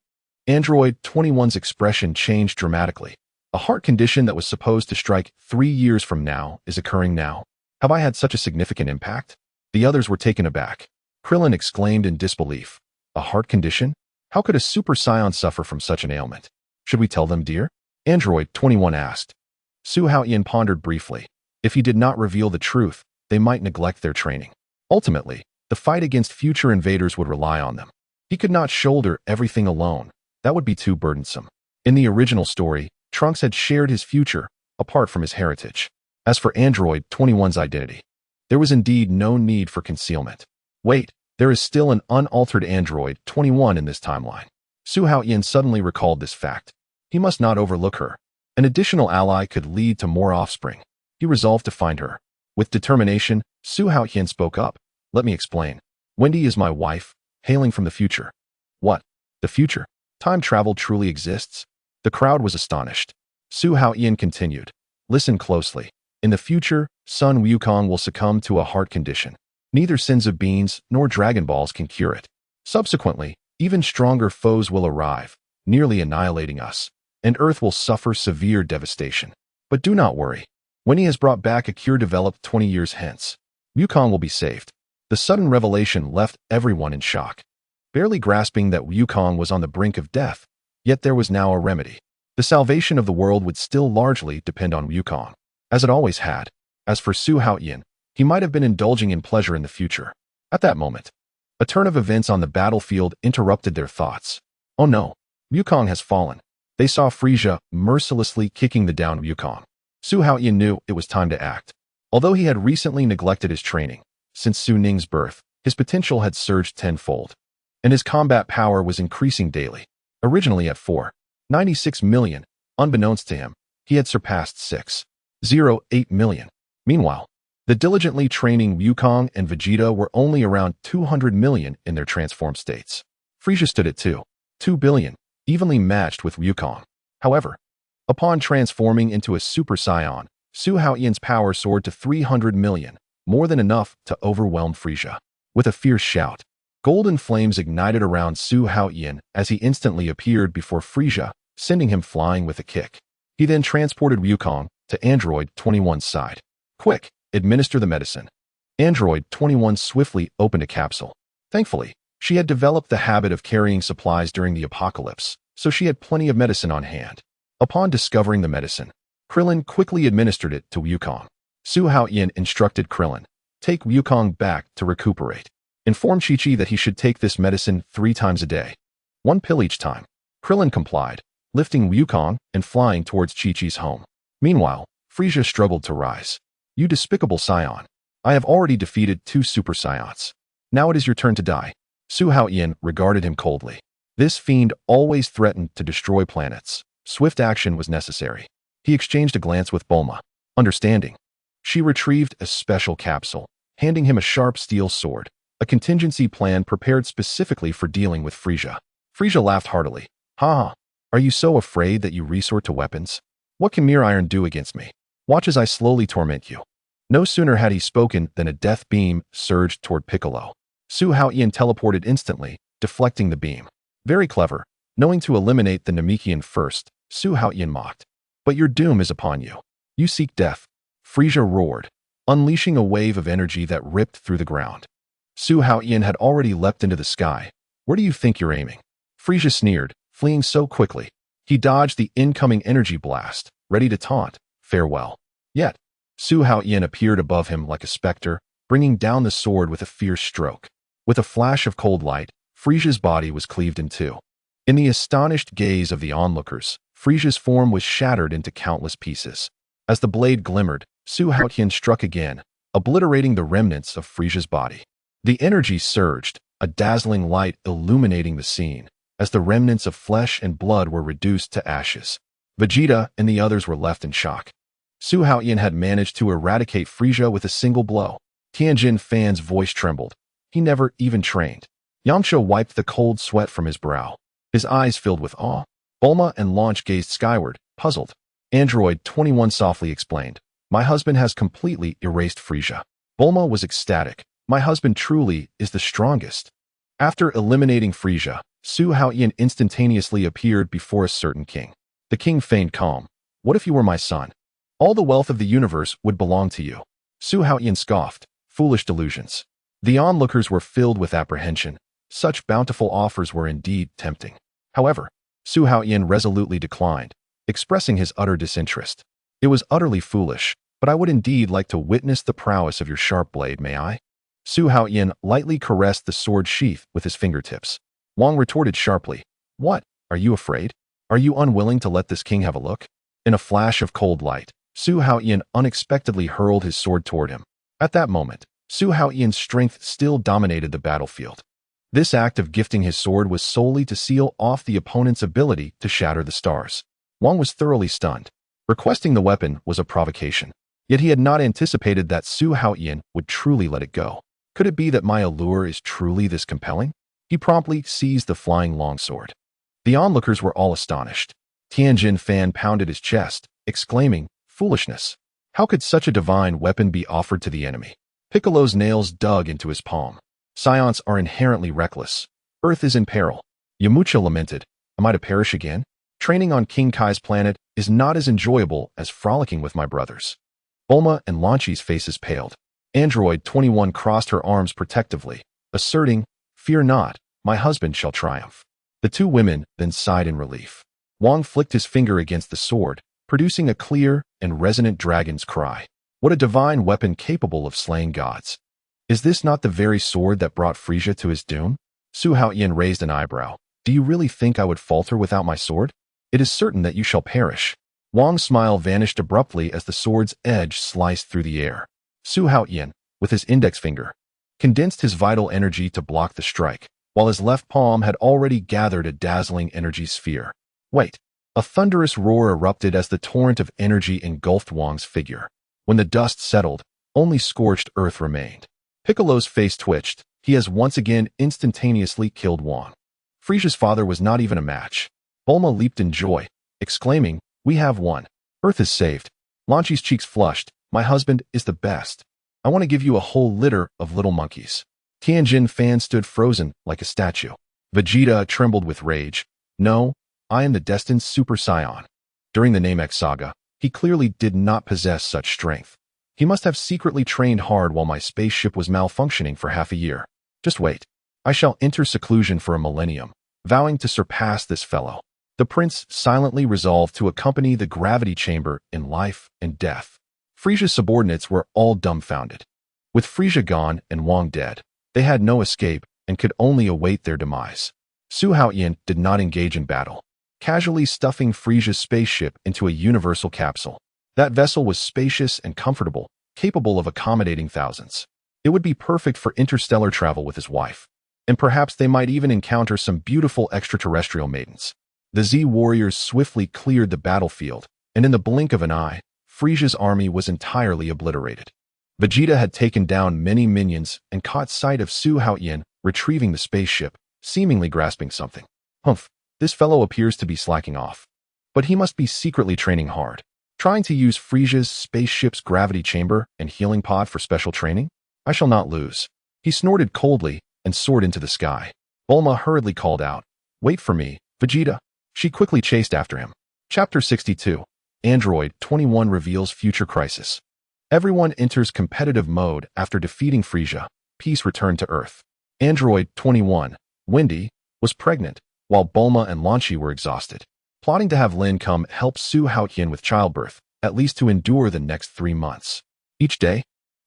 Android 21's expression changed dramatically. A heart condition that was supposed to strike 3 years from now is occurring now. Have I had such a significant impact? The others were taken aback. Krillin exclaimed in disbelief. A heart condition? How could a Super Saiyan suffer from such an ailment? Should we tell them, dear? Android 21 asked. Su Haotian pondered briefly. If he did not reveal the truth, they might neglect their training. Ultimately, the fight against future invaders would rely on them. He could not shoulder everything alone. That would be too burdensome. In the original story, Trunks had shared his future, apart from his heritage. As for Android 21's identity, there was indeed no need for concealment. Wait, there is still an unaltered Android 21 in this timeline. Su Haotian suddenly recalled this fact. He must not overlook her. An additional ally could lead to more offspring. He resolved to find her. With determination, Su Haotian spoke up. Let me explain. Wendy is my wife, hailing from the future. What? The future? Time travel truly exists? The crowd was astonished. Su Haotian continued. Listen closely. In the future, Sun Wukong will succumb to a heart condition. Neither sins of beans nor Dragon Balls can cure it. Subsequently, even stronger foes will arrive, nearly annihilating us, and Earth will suffer severe devastation. But do not worry. When he has brought back a cure developed 20 years hence, Wukong will be saved. The sudden revelation left everyone in shock. Barely grasping that Wukong was on the brink of death, yet there was now a remedy. The salvation of the world would still largely depend on Wukong, as it always had. As for Su Haotian, he might have been indulging in pleasure in the future. At that moment, a turn of events on the battlefield interrupted their thoughts. Oh no, Wukong has fallen. They saw Frieza mercilessly kicking the downed Wukong. Su Haotian knew it was time to act. Although he had recently neglected his training, since Su Ning's birth, his potential had surged tenfold, and his combat power was increasing daily. Originally at 4.96 million, unbeknownst to him, he had surpassed 6.08 million. Meanwhile, the diligently training Wukong and Vegeta were only around 200 million in their transformed states. Frieza stood at 2 billion, evenly matched with Wukong. However, upon transforming into a Super Saiyan, Su Haotian's power soared to 300 million, more than enough to overwhelm Frieza. With a fierce shout, golden flames ignited around Su Haotian as he instantly appeared before Frieza, sending him flying with a kick. He then transported Wukong to Android 21's side. Quick, administer the medicine. Android 21 swiftly opened a capsule. Thankfully, she had developed the habit of carrying supplies during the apocalypse, so she had plenty of medicine on hand. Upon discovering the medicine, Krillin quickly administered it to Wukong. Su Haotian instructed Krillin, take Wukong back to recuperate. Inform Chi-Chi that he should take this medicine 3 times a day. 1 pill each time. Krillin complied, lifting Wukong and flying towards Chi-Chi's home. Meanwhile, Frieza struggled to rise. You despicable Saiyan. I have already defeated 2 Super Saiyans. Now it is your turn to die. Su Haotian regarded him coldly. This fiend always threatened to destroy planets. Swift action was necessary. He exchanged a glance with Bulma. Understanding. She retrieved a special capsule, handing him a sharp steel sword, a contingency plan prepared specifically for dealing with Frieza. Frieza laughed heartily. Ha! Are you so afraid that you resort to weapons? What can mere iron do against me? Watch as I slowly torment you. No sooner had he spoken than a death beam surged toward Piccolo. Su Haotian teleported instantly, deflecting the beam. Very clever. Knowing to eliminate the Namekian first, Su Haotian mocked. But your doom is upon you. You seek death. Frieza roared, unleashing a wave of energy that ripped through the ground. Su Haotian had already leapt into the sky. Where do you think you're aiming? Frieza sneered, fleeing so quickly. He dodged the incoming energy blast, ready to taunt. Farewell. Yet, Su Haotian appeared above him like a specter, bringing down the sword with a fierce stroke. With a flash of cold light, Frieza's body was cleaved in 2. In the astonished gaze of the onlookers, Frieza's form was shattered into countless pieces. As the blade glimmered, Su Haotian struck again, obliterating the remnants of Frieza's body. The energy surged, a dazzling light illuminating the scene, as the remnants of flesh and blood were reduced to ashes. Vegeta and the others were left in shock. Su Haotian had managed to eradicate Frieza with a single blow. Tianjin Fan's voice trembled. He never even trained. Yamcha wiped the cold sweat from his brow. His eyes filled with awe. Bulma and Launch gazed skyward, puzzled. Android 21 softly explained, my husband has completely erased Frieza. Bulma was ecstatic. My husband truly is the strongest. After eliminating Frieza, Su Haotian instantaneously appeared before a certain king. The king feigned calm. What if you were my son? All the wealth of the universe would belong to you. Su Haotian scoffed. Foolish delusions. The onlookers were filled with apprehension. Such bountiful offers were indeed tempting. However, Su Haotian resolutely declined. expressing his utter disinterest. It was utterly foolish, but I would indeed like to witness the prowess of your sharp blade, may I? Su Haotian lightly caressed the sword sheath with his fingertips. Wang retorted sharply, "What? Are you afraid? Are you unwilling to let this king have a look?" In a flash of cold light, Su Haotian unexpectedly hurled his sword toward him. At that moment, Su Haotian's strength still dominated the battlefield. This act of gifting his sword was solely to seal off the opponent's ability to shatter the stars. Wang was thoroughly stunned. Requesting the weapon was a provocation, yet he had not anticipated that Su Haotian would truly let it go. Could it be that my allure is truly this compelling? He promptly seized the flying longsword. The onlookers were all astonished. Tianjin Fan pounded his chest, exclaiming, "Foolishness! How could such a divine weapon be offered to the enemy?" Piccolo's nails dug into his palm. Saiyans are inherently reckless. Earth is in peril. Yamcha lamented, "Am I to perish again? Training on King Kai's planet is not as enjoyable as frolicking with my brothers." Bulma and Launchi's faces paled. Android 21 crossed her arms protectively, asserting, "Fear not, my husband shall triumph." The two women then sighed in relief. Wang flicked his finger against the sword, producing a clear and resonant dragon's cry. What a divine weapon capable of slaying gods. Is this not the very sword that brought Frisia to his doom? Su Haotian raised an eyebrow. Do you really think I would falter without my sword? It is certain that you shall perish. Wang's smile vanished abruptly as the sword's edge sliced through the air. Su Haotian, with his index finger, condensed his vital energy to block the strike, while his left palm had already gathered a dazzling energy sphere. Wait! A thunderous roar erupted as the torrent of energy engulfed Wang's figure. When the dust settled, only scorched earth remained. Piccolo's face twitched. He has once again instantaneously killed Wang. Frisia's father was not even a match. Bulma leaped in joy, exclaiming, "We have won. Earth is saved." Launchi's cheeks flushed. "My husband is the best. I want to give you a whole litter of little monkeys." Tianjin Fan stood frozen like a statue. Vegeta trembled with rage. "No, I am the destined Super Saiyan." During the Namek saga, he clearly did not possess such strength. He must have secretly trained hard while my spaceship was malfunctioning for half a year. Just wait. I shall enter seclusion for a millennium, vowing to surpass this fellow. The prince silently resolved to accompany the gravity chamber in life and death. Frisia's subordinates were all dumbfounded. With Frisia gone and Wang dead, they had no escape and could only await their demise. Su Haotian did not engage in battle, casually stuffing Frisia's spaceship into a universal capsule. That vessel was spacious and comfortable, capable of accommodating thousands. It would be perfect for interstellar travel with his wife, and perhaps they might even encounter some beautiful extraterrestrial maidens. The Z warriors swiftly cleared the battlefield, and in the blink of an eye, Frisia's army was entirely obliterated. Vegeta had taken down many minions and caught sight of Su Haotian retrieving the spaceship, seemingly grasping something. Humph, this fellow appears to be slacking off. But he must be secretly training hard, trying to use Frisia's spaceship's gravity chamber and healing pod for special training? I shall not lose. He snorted coldly and soared into the sky. Bulma hurriedly called out, "Wait for me, Vegeta." She quickly chased after him. Chapter 62. Android 21 reveals future crisis. Everyone enters competitive mode after defeating Frisia. Peace returned to Earth. Android 21, Wendy, was pregnant, while Bulma and Launchi were exhausted. Plotting to have Lin come help Su Haotian with childbirth, at least to endure the next 3 months. Each day,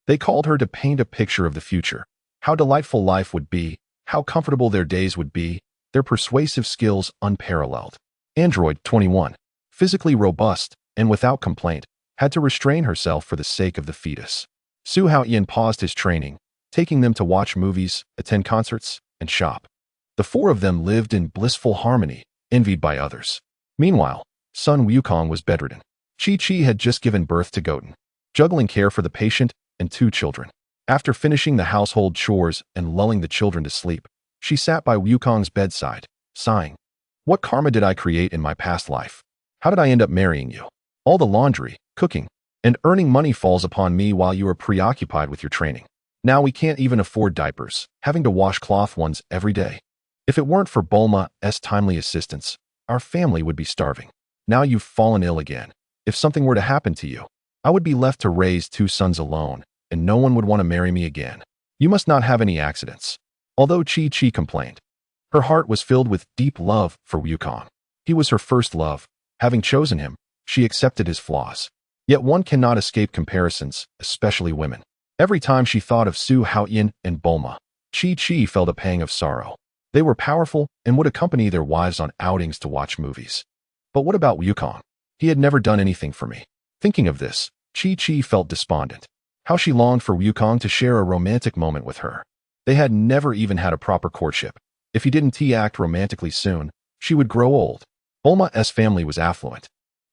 they called her to paint a picture of the future, how delightful life would be, how comfortable their days would be, their persuasive skills unparalleled. Android 21, physically robust and without complaint, had to restrain herself for the sake of the fetus. Su Haotian paused his training, taking them to watch movies, attend concerts, and shop. The four of them lived in blissful harmony, envied by others. Meanwhile, Sun Wukong was bedridden. Chi-Chi had just given birth to Goten, juggling care for the patient and 2 children. After finishing the household chores and lulling the children to sleep, she sat by Wukong's bedside, sighing. What karma did I create in my past life? How did I end up marrying you? All the laundry, cooking, and earning money falls upon me while you are preoccupied with your training. Now we can't even afford diapers, having to wash cloth ones every day. If it weren't for Bulma's timely assistance, our family would be starving. Now you've fallen ill again. If something were to happen to you, I would be left to raise 2 sons alone, and no one would want to marry me again. You must not have any accidents. Although Chi-Chi complained, her heart was filled with deep love for Wukong. He was her first love, Having chosen him, she accepted his flaws. Yet one cannot escape comparisons, especially women. Every time she thought of Su Haotian and Bulma, Chi felt a pang of sorrow. They were powerful and would accompany their wives on outings to watch movies. But what about Wukong? He had never done anything for me. Thinking of this, Chi felt despondent. How she longed for Wukong to share a romantic moment with her. They had never even had a proper courtship. If he didn't act romantically soon, she would grow old. Bulma's family was affluent,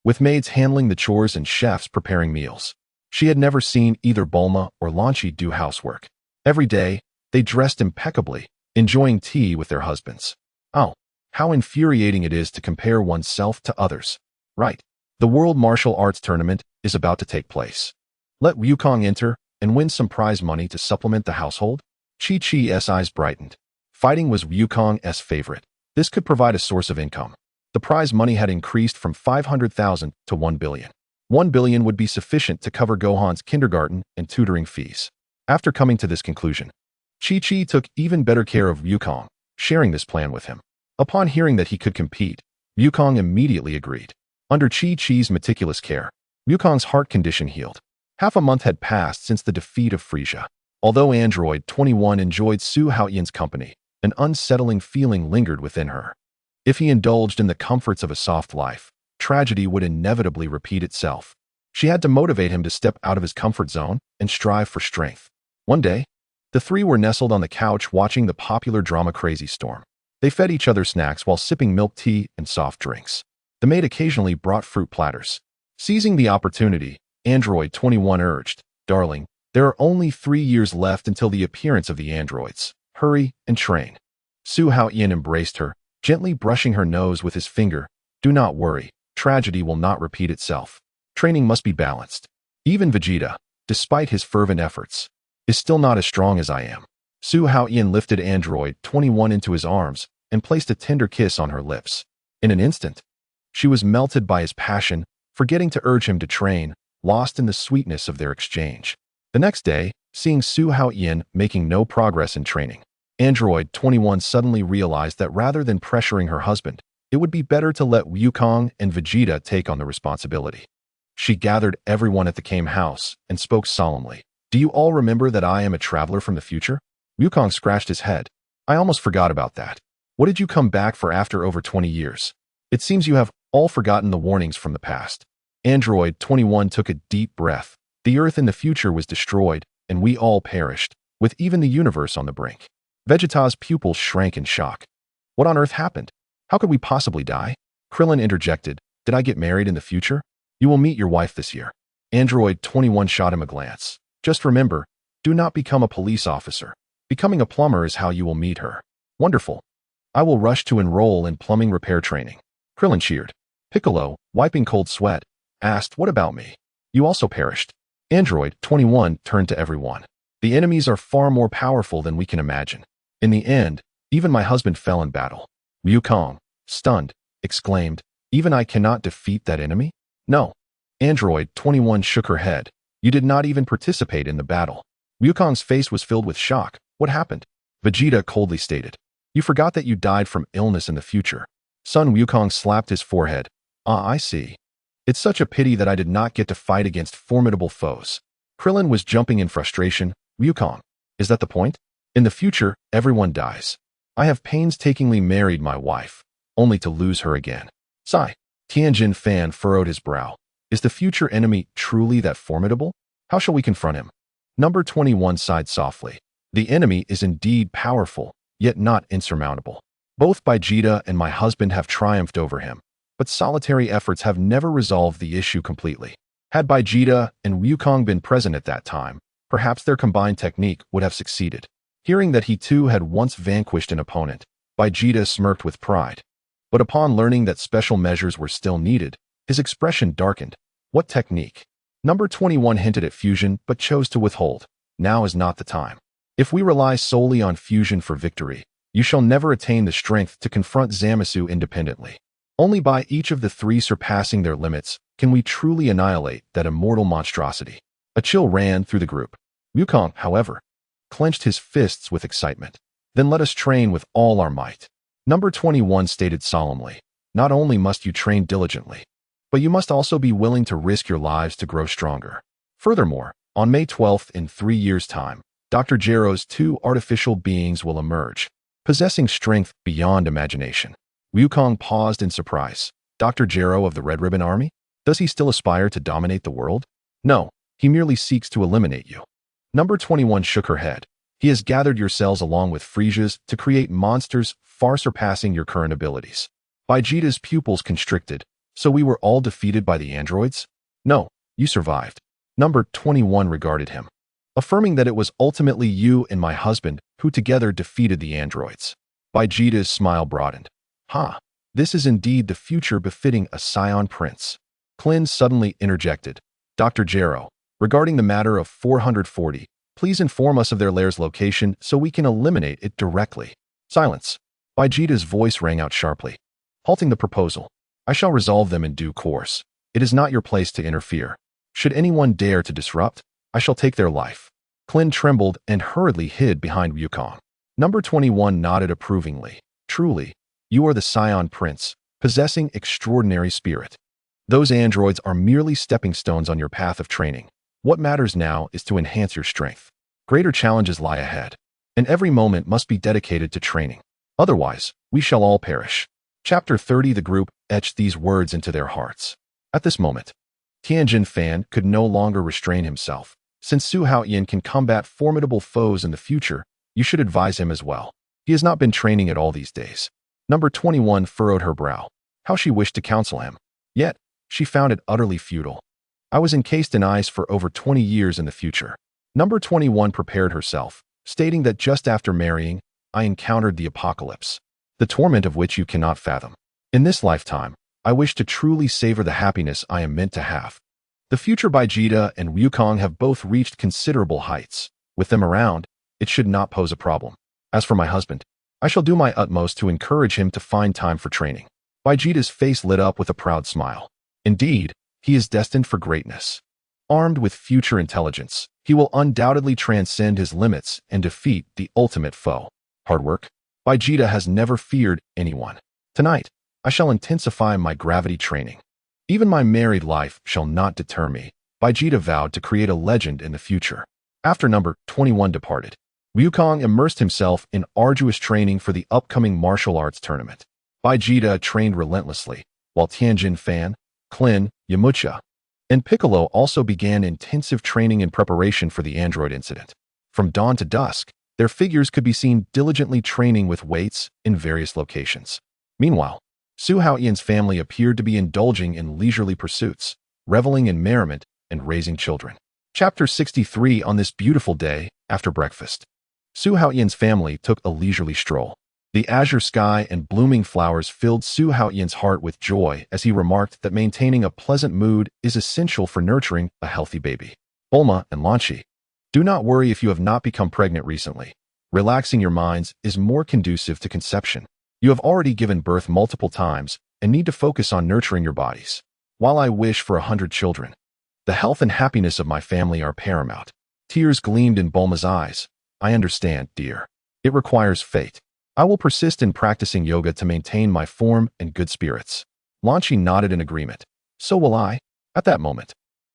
with maids handling the chores and chefs preparing meals. She had never seen either Bulma or Lanchi do housework. Every day, they dressed impeccably, enjoying tea with their husbands. Oh, how infuriating it is to compare oneself to others. Right. The World Martial Arts Tournament is about to take place. Let Wukong enter and win some prize money to supplement the household? Chi-Chi's eyes brightened. Fighting was Wukong's favorite. This could provide a source of income. The prize money had increased from 500,000 to 1 billion. 1 billion would be sufficient to cover Gohan's kindergarten and tutoring fees. After coming to this conclusion, Chi took even better care of Wukong, sharing this plan with him. Upon hearing that he could compete, Wukong immediately agreed. Under Chi-Chi's meticulous care, Wukong's heart condition healed. Half a month had passed since the defeat of Frisia. Although Android 21 enjoyed Su Haotian's company, an unsettling feeling lingered within her. If he indulged in the comforts of a soft life, tragedy would inevitably repeat itself. She had to motivate him to step out of his comfort zone and strive for strength. One day, the three were nestled on the couch watching the popular drama Crazy Storm. They fed each other snacks while sipping milk tea and soft drinks. The maid occasionally brought fruit platters. Seizing the opportunity, Android 21 urged, "Darling, there are only 3 years left until the appearance of the androids. Hurry and train." Su Haotian embraced her, gently brushing her nose with his finger. "Do not worry, tragedy will not repeat itself. Training must be balanced. Even Vegeta, despite his fervent efforts, is still not as strong as I am." Su Haotian lifted Android 21 into his arms and placed a tender kiss on her lips. In an instant, she was melted by his passion, forgetting to urge him to train, lost in the sweetness of their exchange. The next day, seeing Su Haotian making no progress in training, Android 21 suddenly realized that rather than pressuring her husband, it would be better to let Wukong and Vegeta take on the responsibility. She gathered everyone at the Kame house and spoke solemnly. "Do you all remember that I am a traveler from the future?" Wukong scratched his head. "I almost forgot about that. What did you come back for after over 20 years? It seems you have all forgotten the warnings from the past." Android 21 took a deep breath. The Earth in the future was destroyed, and we all perished, with even the universe on the brink. Vegeta's pupils shrank in shock. What on earth happened? How could we possibly die? Krillin interjected. "Did I get married in the future? You will meet your wife this year." Android 21 shot him a glance. "Just remember, do not become a police officer. Becoming a plumber is how you will meet her." "Wonderful. I will rush to enroll in plumbing repair training." Krillin cheered. Piccolo, wiping cold sweat, asked, "What about me? You also perished." Android 21 turned to everyone. "The enemies are far more powerful than we can imagine. In the end, even my husband fell in battle." Wukong, stunned, exclaimed, "Even I cannot defeat that enemy?" "No." Android 21 shook her head. "You did not even participate in the battle." Wukong's face was filled with shock. "What happened?" Vegeta coldly stated, "You forgot that you died from illness in the future." Son Wukong slapped his forehead. "Ah, I see. It's such a pity that I did not get to fight against formidable foes." Krillin was jumping in frustration. "Wukong, is that the point? In the future, everyone dies. I have painstakingly married my wife, only to lose her again." Sigh. Tianjin Fan furrowed his brow. "Is the future enemy truly that formidable? How shall we confront him?" Number 21 sighed softly. "The enemy is indeed powerful, yet not insurmountable. Both Vegeta and my husband have triumphed over him, but solitary efforts have never resolved the issue completely. Had Vegeta and Wukong been present at that time, perhaps their combined technique would have succeeded." Hearing that he too had once vanquished an opponent, Vegeta smirked with pride. But upon learning that special measures were still needed, his expression darkened. "What technique?" Number 21 hinted at fusion but chose to withhold. "Now is not the time. If we rely solely on fusion for victory, you shall never attain the strength to confront Zamasu independently. Only by each of the three surpassing their limits can we truly annihilate that immortal monstrosity." A chill ran through the group. Wukong, however, clenched his fists with excitement. "Then let us train with all our might." Number 21 stated solemnly. Not only must you train diligently, but you must also be willing to risk your lives to grow stronger. Furthermore, on May 12th, in 3 years' time, Dr. Gero's 2 artificial beings will emerge, possessing strength beyond imagination. Wukong paused in surprise. Dr. Gero of the Red Ribbon Army? Does he still aspire to dominate the world? No, he merely seeks to eliminate you. Number 21 shook her head. He has gathered your cells along with Frisia's to create monsters far surpassing your current abilities. Vegeta's pupils constricted, so we were all defeated by the androids? No, you survived. Number 21 regarded him, affirming that it was ultimately you and my husband who together defeated the androids. Vegeta's smile broadened. This is indeed the future befitting a Saiyan prince. Klin suddenly interjected. Dr. Gero, regarding the matter of 440, please inform us of their lair's location so we can eliminate it directly. Silence. Vegeta's voice rang out sharply, halting the proposal. I shall resolve them in due course. It is not your place to interfere. Should anyone dare to disrupt, I shall take their life. Klin trembled and hurriedly hid behind Wukong. Number 21 nodded approvingly. Truly, you are the Saiyan prince, possessing extraordinary spirit. Those androids are merely stepping stones on your path of training. What matters now is to enhance your strength. Greater challenges lie ahead, and every moment must be dedicated to training. Otherwise, we shall all perish. Chapter 30. The group etched these words into their hearts. At this moment, Tianjin Fan could no longer restrain himself. Since Su Haotian can combat formidable foes in the future, you should advise him as well. He has not been training at all these days. Number 21 furrowed her brow. How she wished to counsel him. Yet, she found it utterly futile. I was encased in ice for over 20 years in the future. Number 21 prepared herself, stating that just after marrying, I encountered the apocalypse, the torment of which you cannot fathom. In this lifetime, I wish to truly savor the happiness I am meant to have. The future Vegeta and Wukong have both reached considerable heights. With them around, it should not pose a problem. As for my husband, I shall do my utmost to encourage him to find time for training. Vegeta's face lit up with a proud smile. Indeed, he is destined for greatness. Armed with future intelligence, he will undoubtedly transcend his limits and defeat the ultimate foe. Hard work? Vegeta has never feared anyone. Tonight, I shall intensify my gravity training. Even my married life shall not deter me. Vegeta vowed to create a legend in the future. After number 21 departed, Wukong immersed himself in arduous training for the upcoming martial arts tournament. Vegeta trained relentlessly, while Tianjin Fan, Klin, Yamcha, and Piccolo also began intensive training in preparation for the android incident. From dawn to dusk, their figures could be seen diligently training with weights in various locations. Meanwhile, Su Haotian's family appeared to be indulging in leisurely pursuits, reveling in merriment and raising children. Chapter 63. On this beautiful day, after breakfast, Su Haotian's family took a leisurely stroll. The azure sky and blooming flowers filled Su Haotian's heart with joy as he remarked that maintaining a pleasant mood is essential for nurturing a healthy baby. Bulma and Lanchi, do not worry if you have not become pregnant recently. Relaxing your minds is more conducive to conception. You have already given birth multiple times and need to focus on nurturing your bodies. While I wish for 100 children, the health and happiness of my family are paramount. Tears gleamed in Bulma's eyes. I understand, dear. It requires fate. I will persist in practicing yoga to maintain my form and good spirits. Lanchi nodded in agreement. So will I. At that moment,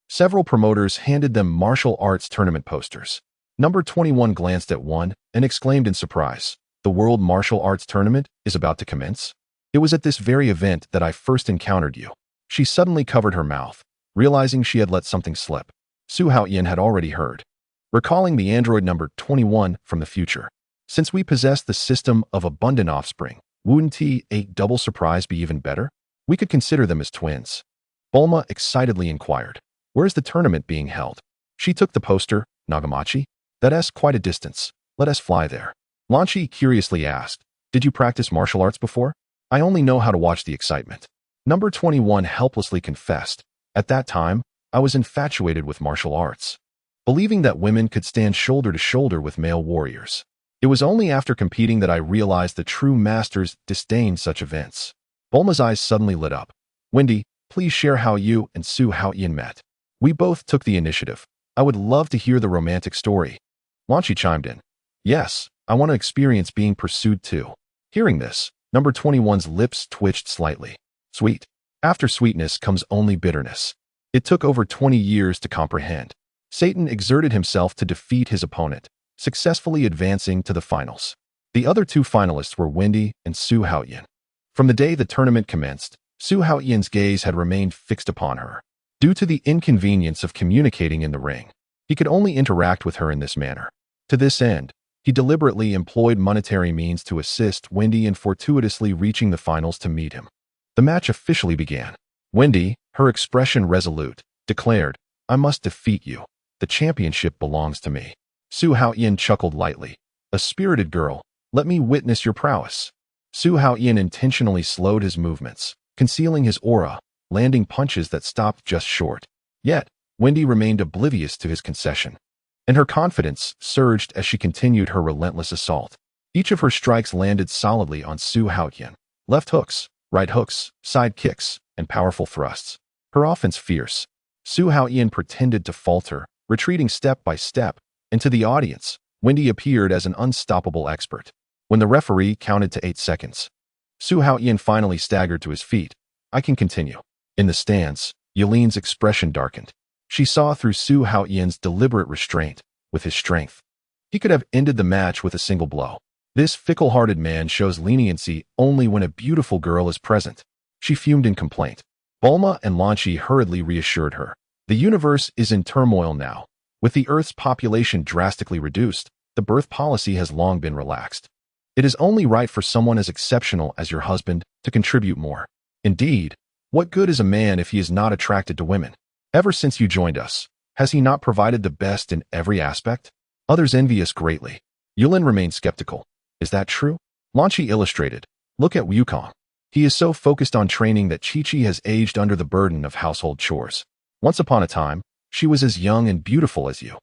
several promoters handed them martial arts tournament posters. Number 21 glanced at one and exclaimed in surprise, "The World Martial Arts Tournament is about to commence?" It was at this very event that I first encountered you. She suddenly covered her mouth, realizing she had let something slip. Su Haotian had already heard, recalling the android number 21 from the future. Since we possess the system of abundant offspring, wouldn't a double surprise be even better? We could consider them as twins. Bulma excitedly inquired, "Where is the tournament being held?" She took the poster. "Nagamachi? That's quite a distance. Let us fly there." Lanchi curiously asked, "Did you practice martial arts before?" "I only know how to watch the excitement." Number 21 helplessly confessed, "At that time, I was infatuated with martial arts, believing that women could stand shoulder to shoulder with male warriors. It was only after competing that I realized the true masters disdained such events." Bulma's eyes suddenly lit up. "Wendy, please share how you and Su Haotian met. We both took the initiative. I would love to hear the romantic story." Lanchi chimed in. "Yes, I want to experience being pursued too." Hearing this, number 21's lips twitched slightly. Sweet. After sweetness comes only bitterness. It took over 20 years to comprehend. Satan exerted himself to defeat his opponent, successfully advancing to the finals. The other two finalists were Wendy and Su Haotian. From the day the tournament commenced, Su Haotian's gaze had remained fixed upon her. Due to the inconvenience of communicating in the ring, he could only interact with her in this manner. To this end, he deliberately employed monetary means to assist Wendy in fortuitously reaching the finals to meet him. The match officially began. Wendy, her expression resolute, declared, "I must defeat you. The championship belongs to me." Su Haotian chuckled lightly. "A spirited girl, let me witness your prowess." Su Haotian intentionally slowed his movements, concealing his aura, landing punches that stopped just short. Yet, Wendy remained oblivious to his concession, and her confidence surged as she continued her relentless assault. Each of her strikes landed solidly on Su Haotian. Left hooks, right hooks, side kicks, and powerful thrusts. Her offense fierce. Su Haotian pretended to falter, retreating step by step, and to the audience, Wendy appeared as an unstoppable expert. When the referee counted to 8 seconds, Su Haotian finally staggered to his feet. "I can continue." In the stands, Yulin's expression darkened. She saw through Su Haotian's deliberate restraint with his strength. He could have ended the match with a single blow. This fickle-hearted man shows leniency only when a beautiful girl is present. She fumed in complaint. Bulma and Lan Shi hurriedly reassured her. The universe is in turmoil now. With the Earth's population drastically reduced, the birth policy has long been relaxed. It is only right for someone as exceptional as your husband to contribute more. Indeed, what good is a man if he is not attracted to women? Ever since you joined us, has he not provided the best in every aspect? Others envy us greatly. Yulin remained skeptical. Is that true? Lan Shi illustrated. Look at Wukong. He is so focused on training that Chi-Chi has aged under the burden of household chores. Once upon a time, she was as young and beautiful as you.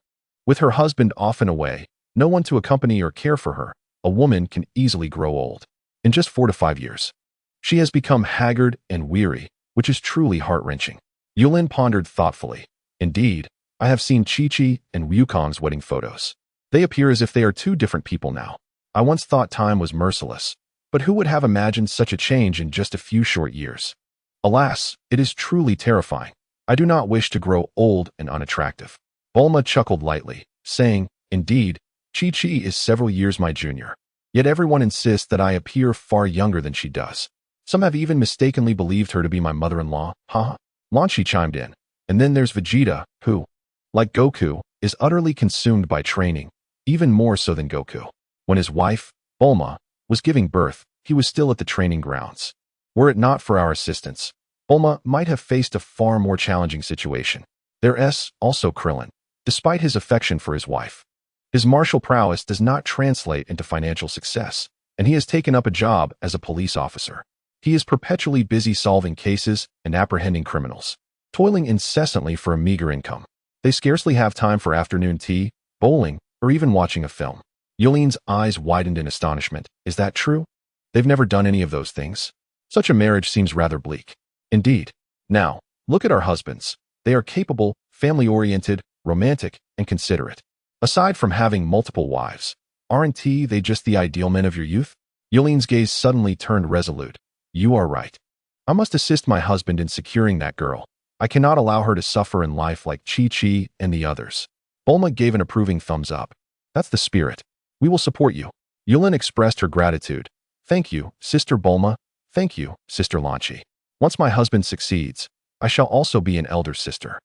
With her husband often away, no one to accompany or care for her, a woman can easily grow old. In just 4 to 5 years, she has become haggard and weary, which is truly heart-wrenching. Yulin pondered thoughtfully. Indeed, I have seen Chi-Chi and Wukong's wedding photos. They appear as if they are two different people now. I once thought time was merciless, but who would have imagined such a change in just a few short years? Alas, it is truly terrifying. I do not wish to grow old and unattractive. Bulma chuckled lightly, saying, Indeed, Chi-Chi is several years my junior. Yet everyone insists that I appear far younger than she does. Some have even mistakenly believed her to be my mother-in-law. Haha. Lan Shi chimed in. And then there's Vegeta, who, like Goku, is utterly consumed by training, even more so than Goku. When his wife, Bulma, was giving birth, he was still at the training grounds. Were it not for our assistance, Bulma might have faced a far more challenging situation. There's also Krillin, despite his affection for his wife. His martial prowess does not translate into financial success, and he has taken up a job as a police officer. He is perpetually busy solving cases and apprehending criminals, toiling incessantly for a meager income. They scarcely have time for afternoon tea, bowling, or even watching a film. Yulin's eyes widened in astonishment. Is that true? They've never done any of those things. Such a marriage seems rather bleak. Indeed. Now, look at our husbands. They are capable, family-oriented, romantic, and considerate. Aside from having multiple wives, aren't they just the ideal men of your youth? Yulin's gaze suddenly turned resolute. You are right. I must assist my husband in securing that girl. I cannot allow her to suffer in life like Chi-Chi and the others. Bulma gave an approving thumbs up. That's the spirit. We will support you. Yulin expressed her gratitude. Thank you, Sister Bulma. Thank you, Sister Lan Shi. Once my husband succeeds, I shall also be an elder sister.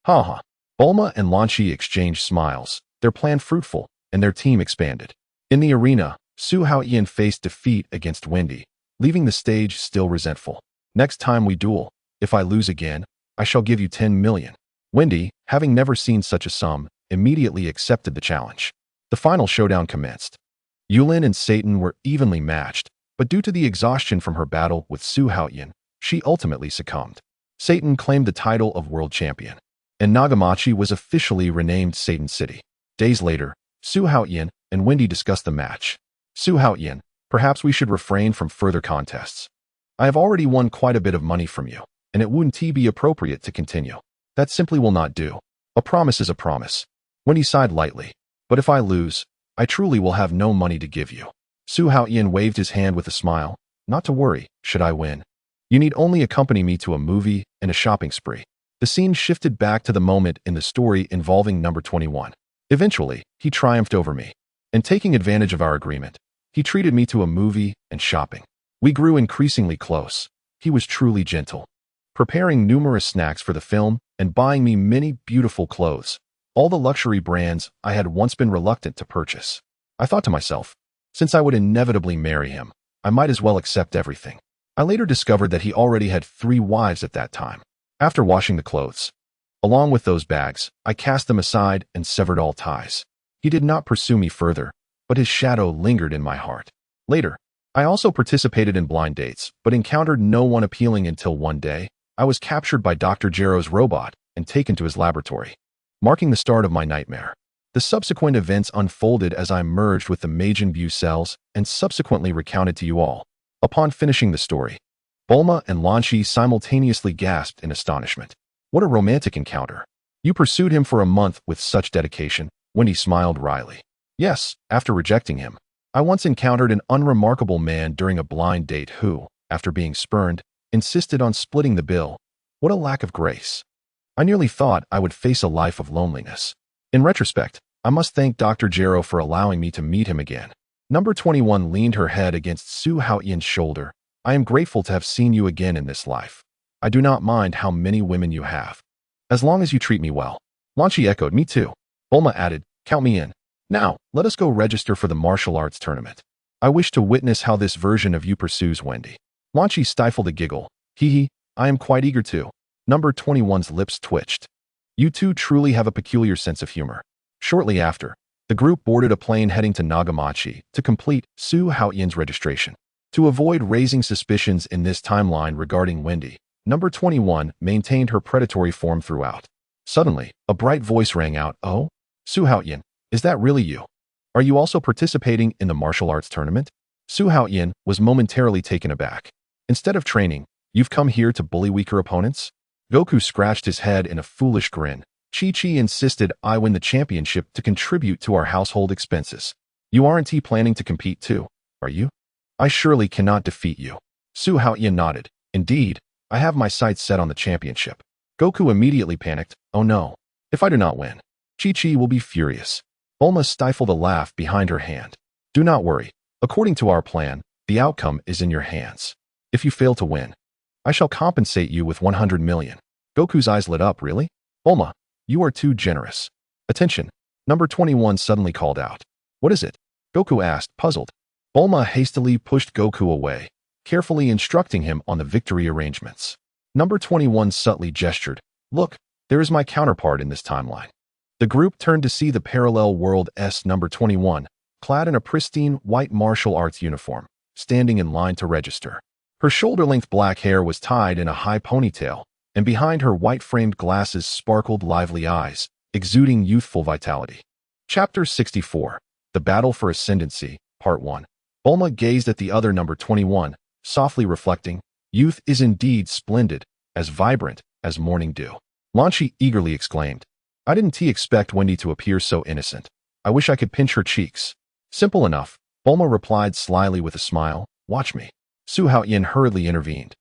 Ha ha. Bulma and Lan Shi exchanged smiles, their plan fruitful, and their team expanded. In the arena, Su Haotian faced defeat against Wendy, leaving the stage still resentful. Next time we duel, if I lose again, I shall give you 10 million. Wendy, having never seen such a sum, immediately accepted the challenge. The final showdown commenced. Yulin and Satan were evenly matched, but due to the exhaustion from her battle with Su Haotian, she ultimately succumbed. Satan claimed the title of world champion, and Nagamachi was officially renamed Satan City. Days later, Su Haotian and Wendy discussed the match. Su Haotian, perhaps we should refrain from further contests. I have already won quite a bit of money from you, and it wouldn't be appropriate to continue. That simply will not do. A promise is a promise. Wendy sighed lightly. But if I lose, I truly will have no money to give you. Su Haotian waved his hand with a smile. Not to worry, should I win. You need only accompany me to a movie and a shopping spree. The scene shifted back to the moment in the story involving number 21. Eventually, he triumphed over me, and taking advantage of our agreement, he treated me to a movie and shopping. We grew increasingly close. He was truly gentle, preparing numerous snacks for the film and buying me many beautiful clothes, all the luxury brands I had once been reluctant to purchase. I thought to myself, since I would inevitably marry him, I might as well accept everything. I later discovered that he already had 3 wives at that time. After washing the clothes, along with those bags, I cast them aside and severed all ties. He did not pursue me further, but his shadow lingered in my heart. Later, I also participated in blind dates, but encountered no one appealing until one day, I was captured by Dr. Gero's robot and taken to his laboratory, marking the start of my nightmare. The subsequent events unfolded as I merged with the Majin Buu cells and subsequently recounted to you all. Upon finishing the story, Bulma and Lan Shi simultaneously gasped in astonishment. What a romantic encounter. You pursued him for a month with such dedication, Wendy smiled wryly. Yes, after rejecting him. I once encountered an unremarkable man during a blind date who, after being spurned, insisted on splitting the bill. What a lack of grace. I nearly thought I would face a life of loneliness. In retrospect, I must thank Dr. Gero for allowing me to meet him again. Number 21 leaned her head against Su Haotian's shoulder. I am grateful to have seen you again in this life. I do not mind how many women you have, as long as you treat me well. Lan Shi echoed, me too. Bulma added, count me in. Now, let us go register for the martial arts tournament. I wish to witness how this version of you pursues Wendy. Lan Shi stifled a giggle. Hee hee, I am quite eager to. Number 21's lips twitched. You two truly have a peculiar sense of humor. Shortly after, the group boarded a plane heading to Nagamachi to complete Su Haotian's registration. To avoid raising suspicions in this timeline regarding Wendy, number 21 maintained her predatory form throughout. Suddenly, a bright voice rang out, oh? Su Haotian, is that really you? Are you also participating in the martial arts tournament? Su Haotian was momentarily taken aback. Instead of training, you've come here to bully weaker opponents? Goku scratched his head in a foolish grin. Chi-Chi insisted I win the championship to contribute to our household expenses. You aren't planning to compete too, are you? I surely cannot defeat you. Su Haotian nodded. Indeed, I have my sights set on the championship. Goku immediately panicked. Oh no. If I do not win, Chi-Chi will be furious. Bulma stifled a laugh behind her hand. Do not worry. According to our plan, the outcome is in your hands. If you fail to win, I shall compensate you with 100 million. Goku's eyes lit up, really? Bulma, you are too generous. Attention. Number 21 suddenly called out. What is it? Goku asked, puzzled. Bulma hastily pushed Goku away, carefully instructing him on the victory arrangements. Number 21 subtly gestured. Look, there is my counterpart in this timeline. The group turned to see the parallel world number 21, clad in a pristine white martial arts uniform, standing in line to register. Her shoulder-length black hair was tied in a high ponytail, and behind her white-framed glasses sparkled lively eyes, exuding youthful vitality. Chapter 64, The Battle for Ascendancy, Part 1. Bulma gazed at the other number 21, softly reflecting, youth is indeed splendid, as vibrant as morning dew. Lan Shi eagerly exclaimed, I didn't expect Wendy to appear so innocent. I wish I could pinch her cheeks. Simple enough, Bulma replied slyly with a smile, watch me. Su Haotian hurriedly intervened.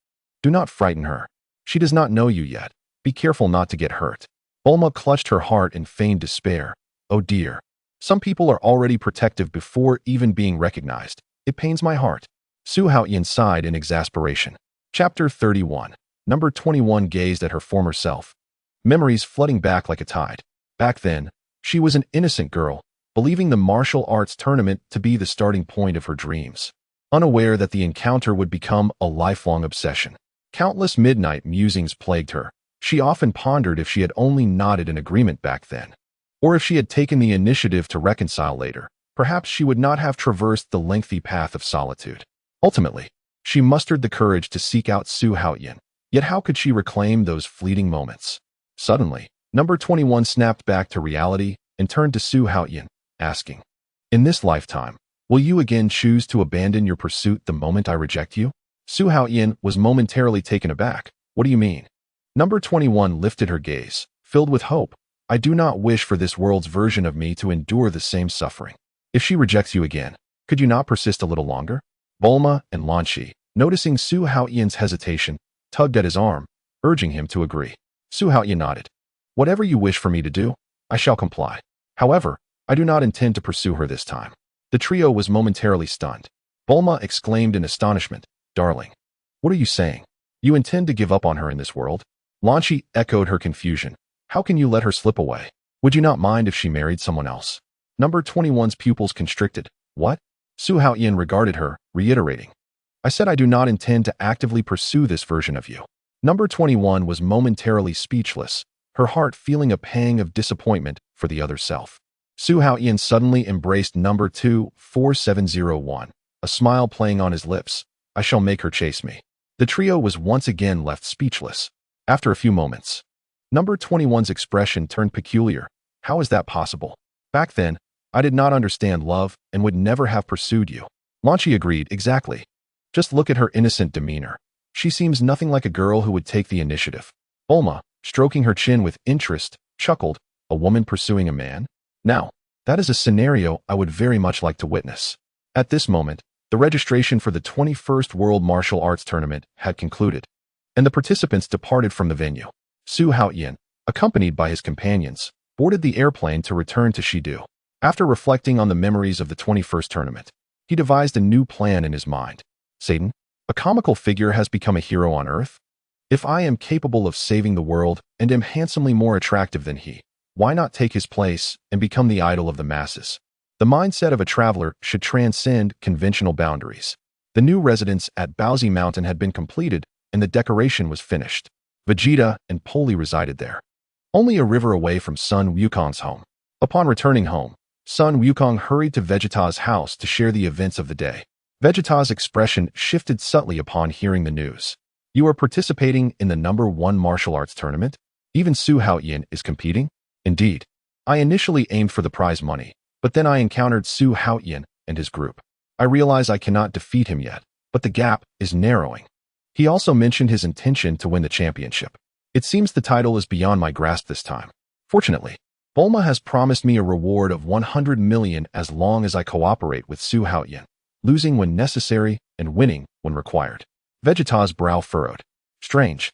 Do not frighten her. She does not know you yet. Be careful not to get hurt. Bulma clutched her heart in feigned despair. Oh dear. Some people are already protective before even being recognized. It pains my heart. Su Haotian sighed in exasperation. Chapter 31. Number 21 gazed at her former self, memories flooding back like a tide. Back then, she was an innocent girl, believing the martial arts tournament to be the starting point of her dreams, unaware that the encounter would become a lifelong obsession. Countless midnight musings plagued her. She often pondered if she had only nodded in agreement back then, or if she had taken the initiative to reconcile later, perhaps she would not have traversed the lengthy path of solitude. Ultimately, she mustered the courage to seek out Su Haotian, yet how could she reclaim those fleeting moments? Suddenly, number 21 snapped back to reality and turned to Su Haotian, asking, in this lifetime, will you again choose to abandon your pursuit the moment I reject you? Su Haotian was momentarily taken aback. What do you mean? Number 21 lifted her gaze, filled with hope. I do not wish for this world's version of me to endure the same suffering. If she rejects you again, could you not persist a little longer? Bulma and Lan Shi, Noticing Su Haotian's hesitation, tugged at his arm, urging him to agree. Su Haotian nodded. Whatever you wish for me to do, I shall comply. However, I do not intend to pursue her this time. The trio was momentarily stunned. Bulma exclaimed in astonishment, Darling, what are you saying? You intend to give up on her in this world? Lan Shi echoed her confusion. How can you let her slip away? Would you not mind if she married someone else? Number 21's pupils constricted. What? Su Haotian regarded her, reiterating. I said I do not intend to actively pursue this version of you. Number 21 was momentarily speechless, her heart feeling a pang of disappointment for the other self. Su Haotian suddenly embraced number 24701, a smile playing on his lips. I shall make her chase me. The trio was once again left speechless. After a few moments, number 21's expression turned peculiar. How is that possible? Back then, I did not understand love and would never have pursued you. Lan Shi agreed, exactly. Just look at her innocent demeanor. She seems nothing like a girl who would take the initiative. Bulma, stroking her chin with interest, chuckled, a woman pursuing a man? Now, that is a scenario I would very much like to witness. At this moment, the registration for the 21st World Martial Arts Tournament had concluded, and the participants departed from the venue. Su Haotian, accompanied by his companions, boarded the airplane to return to Shidu. After reflecting on the memories of the 21st tournament, he devised a new plan in his mind. Satan, a comical figure has become a hero on Earth? If I am capable of saving the world and am handsomely more attractive than he, why not take his place and become the idol of the masses? The mindset of a traveler should transcend conventional boundaries. The new residence at Baozi Mountain had been completed and the decoration was finished. Vegeta and Poli resided there, only a river away from Sun Wukong's home. Upon returning home, Sun Wukong hurried to Vegeta's house to share the events of the day. Vegeta's expression shifted subtly upon hearing the news. You are participating in the number 1 martial arts tournament? Even Su Haotian is competing? Indeed. I initially aimed for the prize money, but then I encountered Su Haotian and his group. I realize I cannot defeat him yet, but the gap is narrowing. He also mentioned his intention to win the championship. It seems the title is beyond my grasp this time. Fortunately, Bulma has promised me a reward of 100 million as long as I cooperate with Su Haotian, losing when necessary and winning when required. Vegeta's brow furrowed. Strange.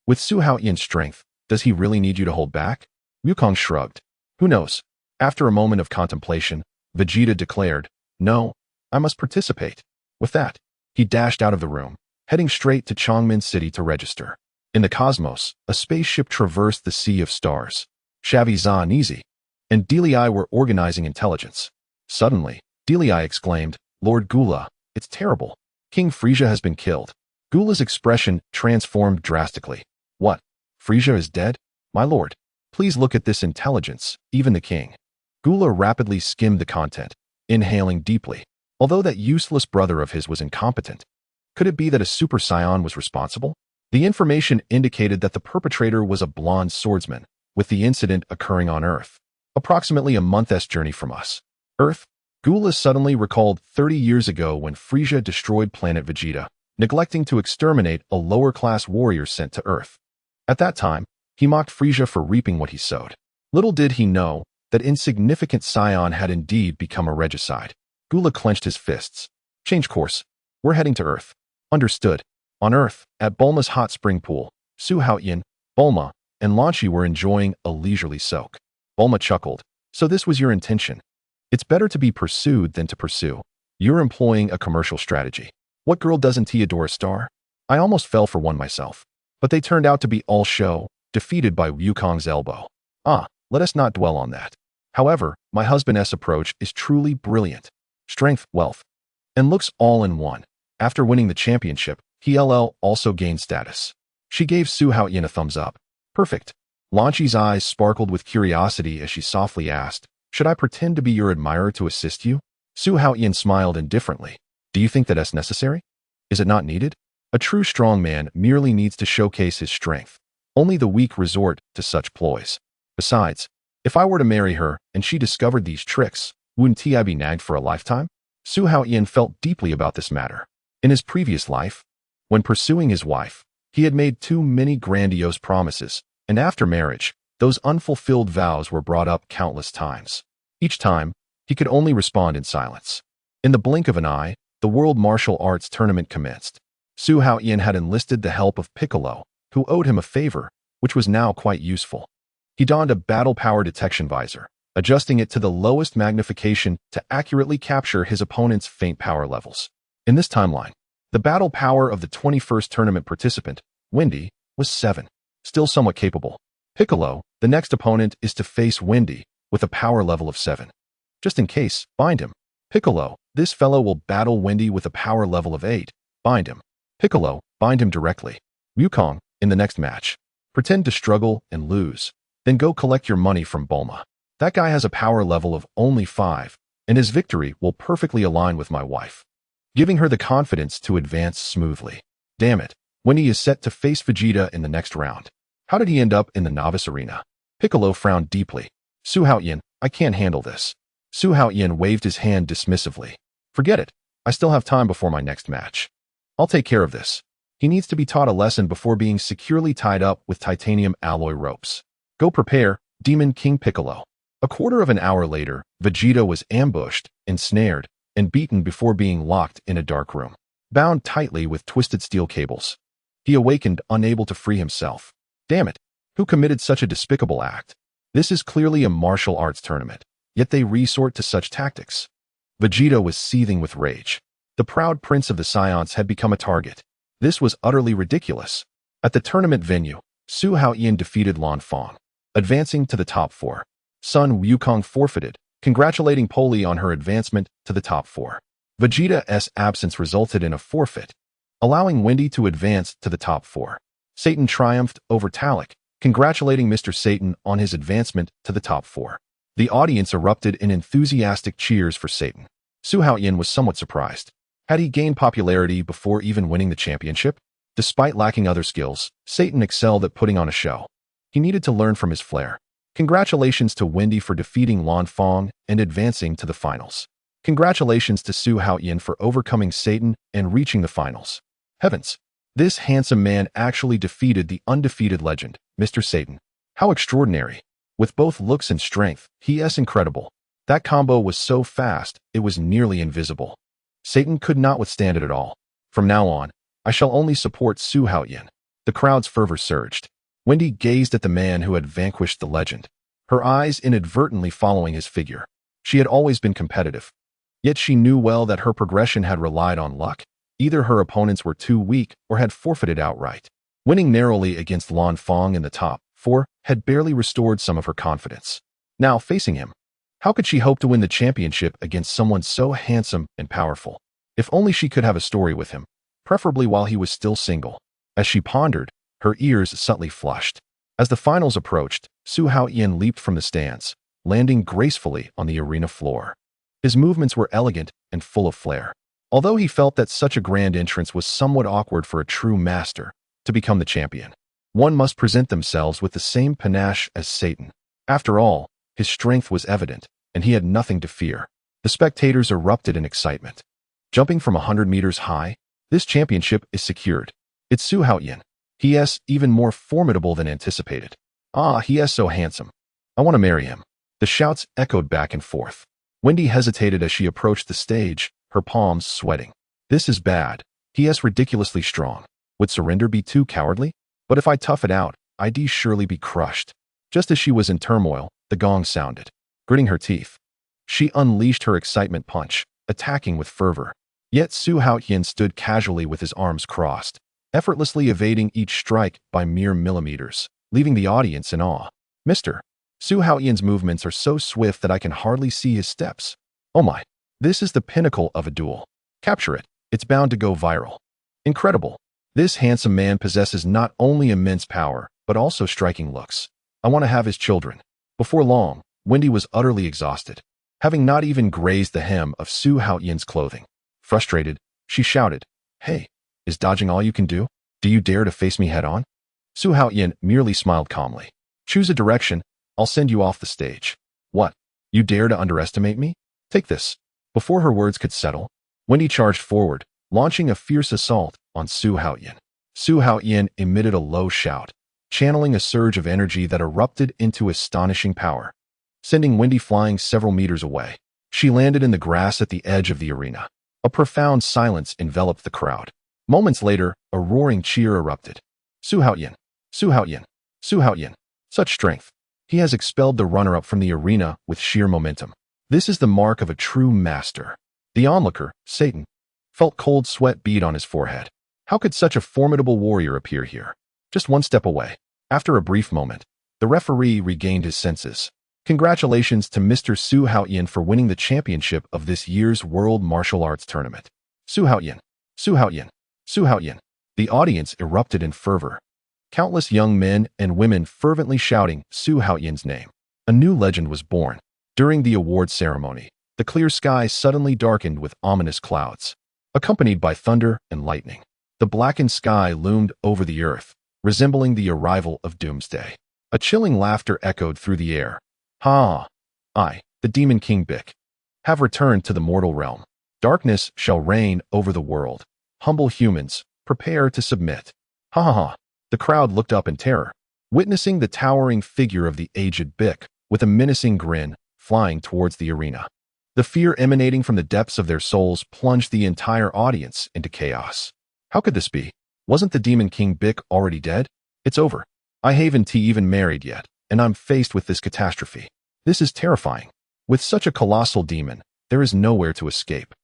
With Su Haotian's strength, does he really need you to hold back? Wukong shrugged. Who knows? After a moment of contemplation, Vegeta declared, No, I must participate. With that, he dashed out of the room, heading straight to Chongmin City to register. In the cosmos, a spaceship traversed the sea of stars. Shavi Zan Easy and Delii were organizing intelligence. Suddenly, Delii exclaimed, Lord Gula, it's terrible. King Frieza has been killed. Gula's expression transformed drastically. What? Frieza is dead? My lord, please look at this intelligence, even the king. Gula rapidly skimmed the content, inhaling deeply. Although that useless brother of his was incompetent, could it be that a Super Saiyan was responsible? The information indicated that the perpetrator was a blonde swordsman, with the incident occurring on Earth, approximately a month's journey from us. Earth? Gula suddenly recalled 30 years ago when Frieza destroyed planet Vegeta, neglecting to exterminate a lower-class warrior sent to Earth. At that time, he mocked Frieza for reaping what he sowed. Little did he know that insignificant Saiyan had indeed become a regicide. Gula clenched his fists. Change course. We're heading to Earth. Understood. On Earth, at Bulma's hot spring pool, Su Haotian, Bulma, and Lan Shi were enjoying a leisurely soak. Bulma chuckled. So this was your intention. It's better to be pursued than to pursue. You're employing a commercial strategy. What girl doesn't adore a star? I almost fell for one myself. But they turned out to be all show, defeated by Wukong's elbow. Let us not dwell on that. However, my husband's approach is truly brilliant. Strength, wealth, and looks all in one. After winning the championship, he also gained status. She gave Su Haotian a thumbs up. Perfect. Lan Shi's eyes sparkled with curiosity as she softly asked, Should I pretend to be your admirer to assist you? Su Haotian smiled indifferently. Do you think that that's necessary? Is it not needed? A true strong man merely needs to showcase his strength. Only the weak resort to such ploys. Besides, if I were to marry her and she discovered these tricks, wouldn't I be nagged for a lifetime? Su Haotian felt deeply about this matter. In his previous life, when pursuing his wife, he had made too many grandiose promises, and after marriage, those unfulfilled vows were brought up countless times. Each time, he could only respond in silence. In the blink of an eye, the World Martial Arts Tournament commenced. Su Haotian had enlisted the help of Piccolo, who owed him a favor, which was now quite useful. He donned a battle power detection visor, adjusting it to the lowest magnification to accurately capture his opponent's faint power levels. In this timeline, the battle power of the 21st tournament participant, Wendy, was 7, still somewhat capable. Piccolo, the next opponent, is to face Wendy with a power level of 7. Just in case, bind him. Piccolo, this fellow will battle Wendy with a power level of 8. Bind him. Piccolo, bind him directly. Wukong, in the next match, pretend to struggle and lose. Then go collect your money from Bulma. That guy has a power level of only 5, and his victory will perfectly align with my wife, giving her the confidence to advance smoothly. Damn it, Wendy is set to face Vegeta in the next round. How did he end up in the novice arena? Piccolo frowned deeply. Su Haotian, I can't handle this. Su Haotian waved his hand dismissively. Forget it, I still have time before my next match. I'll take care of this. He needs to be taught a lesson before being securely tied up with titanium alloy ropes. Go prepare, Demon King Piccolo. A quarter of an hour later, Vegeta was ambushed, ensnared, and beaten before being locked in a dark room, bound tightly with twisted steel cables. He awakened, unable to free himself. Damn it, who committed such a despicable act? This is clearly a martial arts tournament, yet they resort to such tactics. Vegeta was seething with rage. The proud prince of the Saiyans had become a target. This was utterly ridiculous. At the tournament venue, Su Haotian defeated Lan Fang, advancing to the top 4. Sun Wukong forfeited, congratulating Poli on her advancement to the top 4. Vegeta's absence resulted in a forfeit, allowing Wendy to advance to the top 4. Satan triumphed over Talek, congratulating Mr. Satan on his advancement to the top 4. The audience erupted in enthusiastic cheers for Satan. Su Haotian was somewhat surprised. Had he gained popularity before even winning the championship? Despite lacking other skills, Satan excelled at putting on a show. He needed to learn from his flair. Congratulations to Wendy for defeating Lan Fang and advancing to the finals. Congratulations to Su Haotian for overcoming Satan and reaching the finals. Heavens! This handsome man actually defeated the undefeated legend, Mr. Satan. How extraordinary! With both looks and strength, he is incredible. That combo was so fast, it was nearly invisible. Satan could not withstand it at all. From now on, I shall only support Su Haotian. The crowd's fervor surged. Wendy gazed at the man who had vanquished the legend, her eyes inadvertently following his figure. She had always been competitive. Yet she knew well that her progression had relied on luck. Either her opponents were too weak or had forfeited outright. Winning narrowly against Lan Fang in the top 4 had barely restored some of her confidence. Now facing him, how could she hope to win the championship against someone so handsome and powerful? If only she could have a story with him, preferably while he was still single. As she pondered, her ears subtly flushed. As the finals approached, Su Haotian leaped from the stands, landing gracefully on the arena floor. His movements were elegant and full of flair. Although he felt that such a grand entrance was somewhat awkward for a true master, to become the champion, one must present themselves with the same panache as Satan. After all, his strength was evident, and he had nothing to fear. The spectators erupted in excitement. Jumping from 100 meters high, this championship is secured. It's Su Haotian. He is even more formidable than anticipated. Ah, he is so handsome. I want to marry him. The shouts echoed back and forth. Wendy hesitated as she approached the stage, her palms sweating. This is bad. He is ridiculously strong. Would surrender be too cowardly? But if I tough it out, I'd surely be crushed. Just as she was in turmoil, the gong sounded. Gritting her teeth, she unleashed her excitement punch, attacking with fervor. Yet Su Haotian stood casually with his arms crossed, effortlessly evading each strike by mere millimeters, leaving the audience in awe. Mr. Su Haotian's movements are so swift that I can hardly see his steps. Oh my, this is the pinnacle of a duel. Capture it, it's bound to go viral. Incredible. This handsome man possesses not only immense power, but also striking looks. I want to have his children. Before long, Wendy was utterly exhausted, having not even grazed the hem of Su Haotian's clothing. Frustrated, she shouted, "Hey, is dodging all you can do? Do you dare to face me head-on?" Su Haotian merely smiled calmly. "Choose a direction, I'll send you off the stage." "What? You dare to underestimate me? Take this." Before her words could settle, Wendy charged forward, launching a fierce assault on Su Haotian. Su Haotian emitted a low shout, channeling a surge of energy that erupted into astonishing power, sending Wendy flying several meters away. She landed in the grass at the edge of the arena. A profound silence enveloped the crowd. Moments later, a roaring cheer erupted. Su Haotian! Su Haotian! Su Haotian! Such strength! He has expelled the runner-up from the arena with sheer momentum. This is the mark of a true master. The onlooker, Satan, felt cold sweat bead on his forehead. How could such a formidable warrior appear here? Just one step away. After a brief moment, the referee regained his senses. Congratulations to Mr. Su Haotian for winning the championship of this year's World Martial Arts Tournament. Su Haotian! Su Haotian! Su Haotian! The audience erupted in fervor. Countless young men and women fervently shouting Su Haotian's name. A new legend was born. During the award ceremony, the clear sky suddenly darkened with ominous clouds, accompanied by thunder and lightning. The blackened sky loomed over the earth, resembling the arrival of doomsday. A chilling laughter echoed through the air. Ha! I, the Demon King Bick, have returned to the mortal realm. Darkness shall reign over the world. Humble humans, prepare to submit. Ha ha ha! The crowd looked up in terror, witnessing the towering figure of the aged Bick, with a menacing grin, flying towards the arena. The fear emanating from the depths of their souls plunged the entire audience into chaos. How could this be? Wasn't the Demon King Bick already dead? It's over. I haven't even married yet, and I'm faced with this catastrophe. This is terrifying. With such a colossal demon, there is nowhere to escape.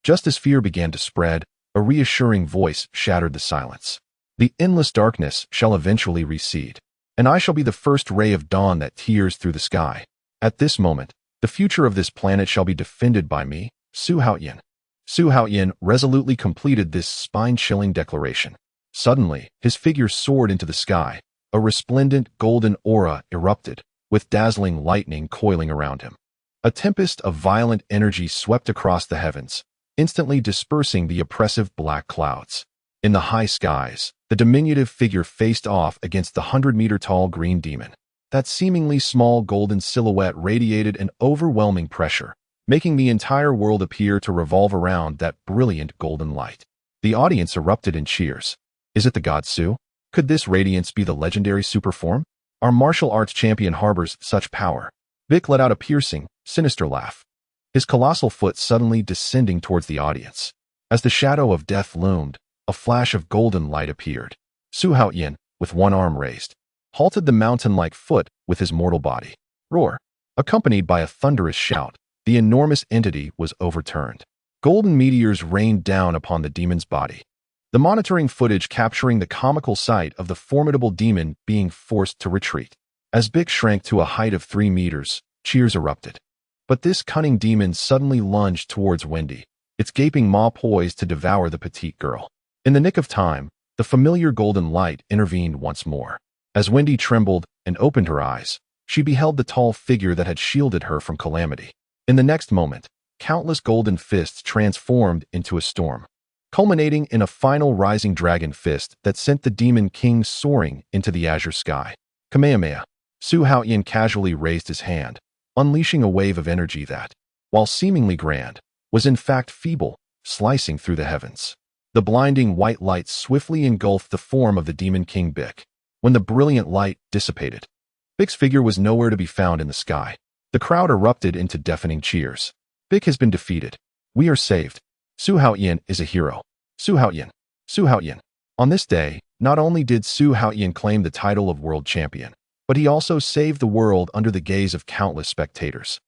Just as fear began to spread, a reassuring voice shattered the silence. The endless darkness shall eventually recede, and I shall be the first ray of dawn that tears through the sky. At this moment, the future of this planet shall be defended by me, Su Haotian. Su Haotian resolutely completed this spine-chilling declaration. Suddenly, his figure soared into the sky. A resplendent golden aura erupted, with dazzling lightning coiling around him. A tempest of violent energy swept across the heavens, instantly dispersing the oppressive black clouds. In the high skies, the diminutive figure faced off against the 100-meter-tall green demon. That seemingly small golden silhouette radiated an overwhelming pressure, making the entire world appear to revolve around that brilliant golden light. The audience erupted in cheers. Is it the god Su? Could this radiance be the legendary superform? Our martial arts champion harbors such power. Vic let out a piercing, sinister laugh, his colossal foot suddenly descending towards the audience. As the shadow of death loomed, a flash of golden light appeared. Su Haotian, with one arm raised, halted the mountain-like foot with his mortal body. Roar! Accompanied by a thunderous shout, the enormous entity was overturned. Golden meteors rained down upon the demon's body. The monitoring footage capturing the comical sight of the formidable demon being forced to retreat. As Bick shrank to a height of 3 meters, cheers erupted. But this cunning demon suddenly lunged towards Wendy, its gaping maw poised to devour the petite girl. In the nick of time, the familiar golden light intervened once more. As Wendy trembled and opened her eyes, she beheld the tall figure that had shielded her from calamity. In the next moment, countless golden fists transformed into a storm, culminating in a final rising dragon fist that sent the Demon King soaring into the azure sky. Kamehameha. Su Haotian casually raised his hand, unleashing a wave of energy that, while seemingly grand, was in fact feeble, slicing through the heavens. The blinding white light swiftly engulfed the form of the Demon King Bick. When the brilliant light dissipated, Bick's figure was nowhere to be found in the sky. The crowd erupted into deafening cheers. Bick has been defeated. We are saved. Su Haotian is a hero. Su Haotian. Su Haotian. On this day, not only did Su Haotian claim the title of world champion, but he also saved the world under the gaze of countless spectators.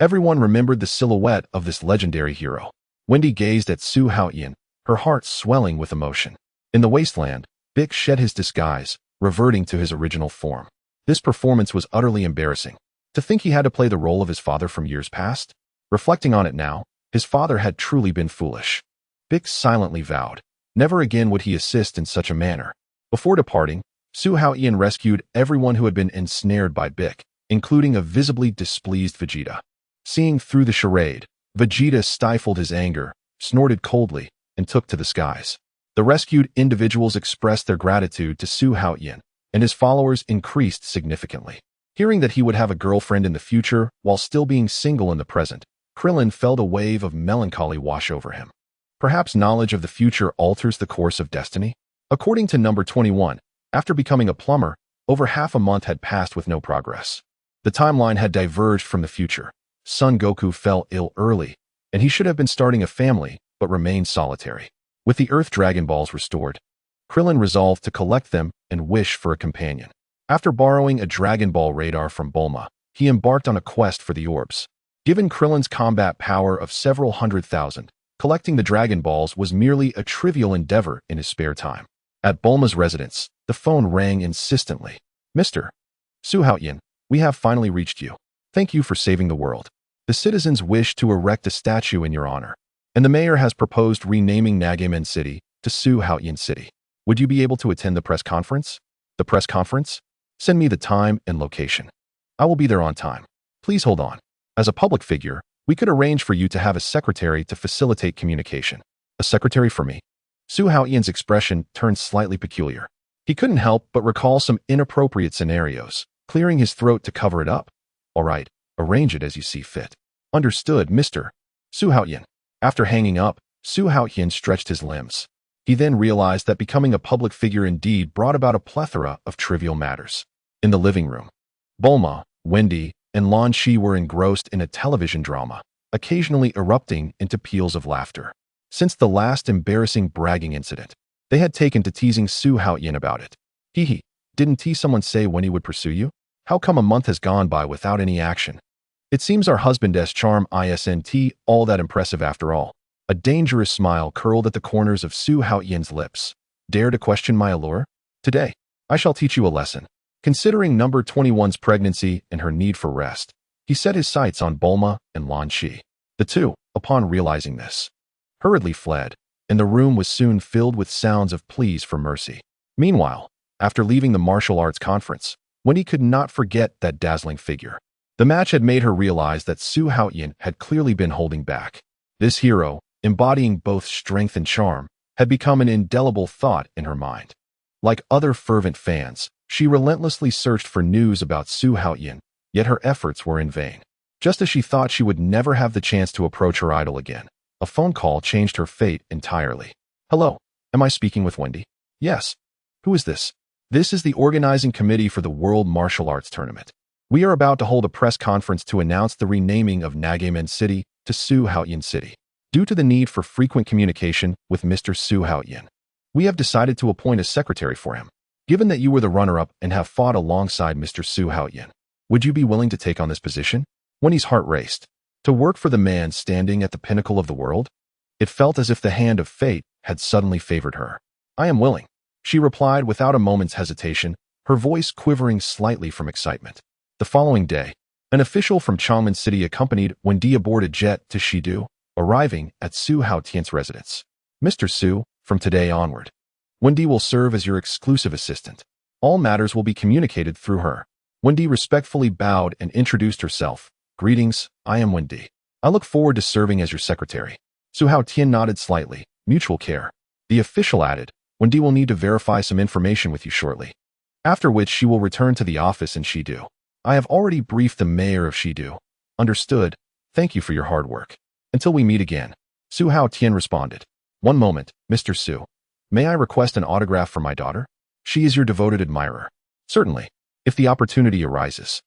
Everyone remembered the silhouette of this legendary hero. Wendy gazed at Su Haotian, her heart swelling with emotion. In the wasteland, Bick shed his disguise, reverting to his original form. This performance was utterly embarrassing. To think he had to play the role of his father from years past? Reflecting on it now, his father had truly been foolish. Bick silently vowed, never again would he assist in such a manner. Before departing, Su Haotian rescued everyone who had been ensnared by Bick, including a visibly displeased Vegeta. Seeing through the charade, Vegeta stifled his anger, snorted coldly, and took to the skies. The rescued individuals expressed their gratitude to Su Haotian, and his followers increased significantly. Hearing that he would have a girlfriend in the future while still being single in the present, Krillin felt a wave of melancholy wash over him. Perhaps knowledge of the future alters the course of destiny? According to number 21, after becoming a plumber, over half a month had passed with no progress. The timeline had diverged from the future. Son Goku fell ill early, and he should have been starting a family, but remained solitary. With the Earth Dragon Balls restored, Krillin resolved to collect them and wish for a companion. After borrowing a Dragon Ball radar from Bulma, he embarked on a quest for the orbs. Given Krillin's combat power of several 100,000, collecting the Dragon Balls was merely a trivial endeavor in his spare time. At Bulma's residence, the phone rang insistently. Mr. Su Haotian, we have finally reached you. Thank you for saving the world. The citizens wish to erect a statue in your honor, and the mayor has proposed renaming Nagemen City to Su Haotian City. Would you be able to attend the press conference? The press conference? Send me the time and location. I will be there on time. Please hold on. As a public figure, we could arrange for you to have a secretary to facilitate communication. A secretary for me? Su Haotian's expression turned slightly peculiar. He couldn't help but recall some inappropriate scenarios, clearing his throat to cover it up. All right, arrange it as you see fit. Understood, Mr. Su Haotian. After hanging up, Su Haotian stretched his limbs. He then realized that becoming a public figure indeed brought about a plethora of trivial matters. In the living room, Bulma, Wendy, and Lan Shi were engrossed in a television drama, occasionally erupting into peals of laughter. Since the last embarrassing bragging incident, they had taken to teasing Su Haotian about it. Hee, didn't someone say when he would pursue you? How come a month has gone by without any action? It seems our husband's charm isn't all that impressive after all. A dangerous smile curled at the corners of Su Haotian's lips. Dare to question my allure? Today, I shall teach you a lesson. Considering number 21's pregnancy and her need for rest, he set his sights on Bulma and Lan Shi. The two, upon realizing this, hurriedly fled, and the room was soon filled with sounds of pleas for mercy. Meanwhile, after leaving the martial arts conference, Wendy could not forget that dazzling figure. The match had made her realize that Su Haotian had clearly been holding back. This hero, embodying both strength and charm, had become an indelible thought in her mind. Like other fervent fans, she relentlessly searched for news about Su Haotian, yet her efforts were in vain. Just as she thought she would never have the chance to approach her idol again, a phone call changed her fate entirely. Hello, am I speaking with Wendy? Yes. Who is this? This is the organizing committee for the World Martial Arts Tournament. We are about to hold a press conference to announce the renaming of Nagemen City to Su Haotian City. Due to the need for frequent communication with Mr. Su Haotian, we have decided to appoint a secretary for him. Given that you were the runner-up and have fought alongside Mr. Su Haotian, would you be willing to take on this position? Wendy's heart raced. To work for the man standing at the pinnacle of the world? It felt as if the hand of fate had suddenly favored her. I am willing, she replied without a moment's hesitation, her voice quivering slightly from excitement. The following day, an official from Changmen City accompanied Wendy aboard a jet to Shidu, arriving at Su Haotian's residence. Mr. Su, from today onward, Wendy will serve as your exclusive assistant. All matters will be communicated through her. Wendy respectfully bowed and introduced herself. Greetings, I am Wendy. I look forward to serving as your secretary. Su Haotian nodded slightly. Mutual care. The official added, Wendy will need to verify some information with you shortly, after which she will return to the office in Shidu. I have already briefed the mayor of Shidu. Understood. Thank you for your hard work. Until we meet again. Su Haotian responded. One moment, Mr. Su. May I request an autograph for my daughter? She is your devoted admirer. Certainly, if the opportunity arises.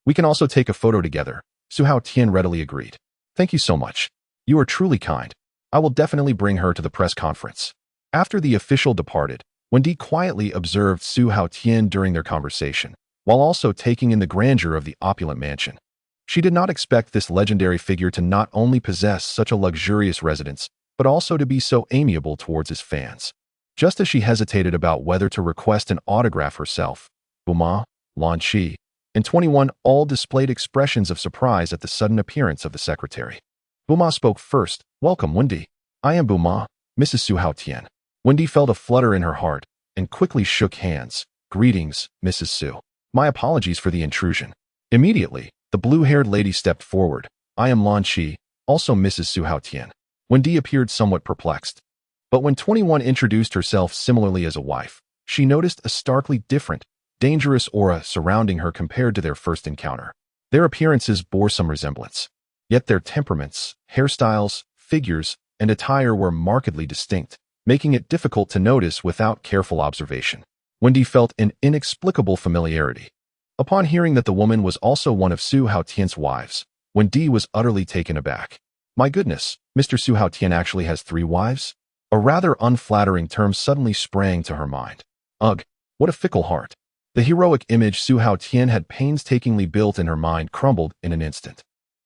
We can also take a photo together. Su Haotian readily agreed. Thank you so much. You are truly kind. I will definitely bring her to the press conference. After the official departed, Wendy quietly observed Su Haotian during their conversation, while also taking in the grandeur of the opulent mansion. She did not expect this legendary figure to not only possess such a luxurious residence, but also to be so amiable towards his fans. Just as she hesitated about whether to request an autograph herself, Bulma, Lan Shi, and 21 all displayed expressions of surprise at the sudden appearance of the secretary. Bulma spoke first. Welcome, Wendy. I am Bulma, Mrs. Su Haotian. Wendy felt a flutter in her heart and quickly shook hands. Greetings, Mrs. Su. My apologies for the intrusion. Immediately, the blue-haired lady stepped forward. I am Lan Shi, also Mrs. Su Haotian. Wendy appeared somewhat perplexed. But when 21 introduced herself similarly as a wife, she noticed a starkly different, dangerous aura surrounding her compared to their first encounter. Their appearances bore some resemblance, yet their temperaments, hairstyles, figures, and attire were markedly distinct, making it difficult to notice without careful observation. Wendy felt an inexplicable familiarity. Upon hearing that the woman was also one of Su Haotian's wives, Wendy was utterly taken aback. My goodness, Mr. Su Haotian actually has 3 wives? A rather unflattering term suddenly sprang to her mind. Ugh, what a fickle heart. The heroic image Su Haotian had painstakingly built in her mind crumbled in an instant.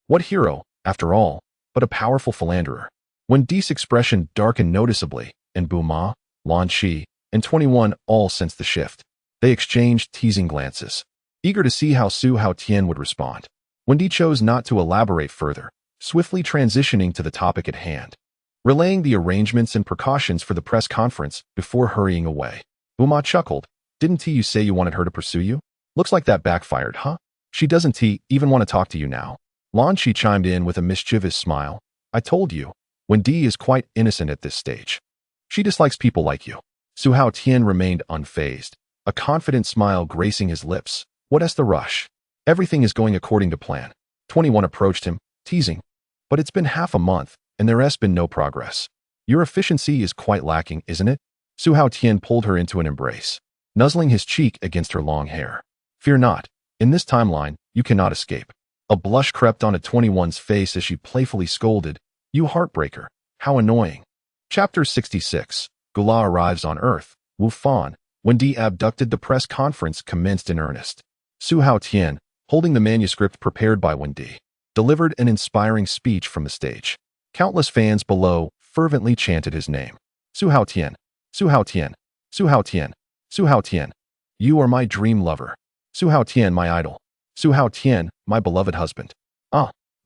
What hero, after all, but a powerful philanderer? When Dee's expression darkened noticeably, and Bulma, Lan Shi, and 21 all sensed the shift, they exchanged teasing glances, eager to see how Su Haotian would respond. When Dee chose not to elaborate further, swiftly transitioning to the topic at hand, relaying the arrangements and precautions for the press conference before hurrying away. Bulma chuckled. Didn't you say you wanted her to pursue you? Looks like that backfired, huh? She doesn't even want to talk to you now. Lan Shi chimed in with a mischievous smile. I told you, when Dee is quite innocent at this stage. She dislikes people like you. Su Haotian remained unfazed, a confident smile gracing his lips. What's the rush? Everything is going according to plan. 21 approached him, teasing. But it's been half a month, and there has been no progress. Your efficiency is quite lacking, isn't it? Su Haotian pulled her into an embrace, nuzzling his cheek against her long hair. Fear not. In this timeline, you cannot escape. A blush crept onto 21's face as she playfully scolded. You heartbreaker. How annoying. Chapter 66. Gula arrives on Earth. Wu Fan. When Dee abducted, the press conference commenced in earnest. Su Haotian, holding the manuscript prepared by Wen Di, delivered an inspiring speech from the stage. Countless fans below fervently chanted his name. Su Haotian, Su Haotian, Su Haotian, Su Haotian. You are my dream lover. Su Haotian, my idol. Su Haotian, my beloved husband.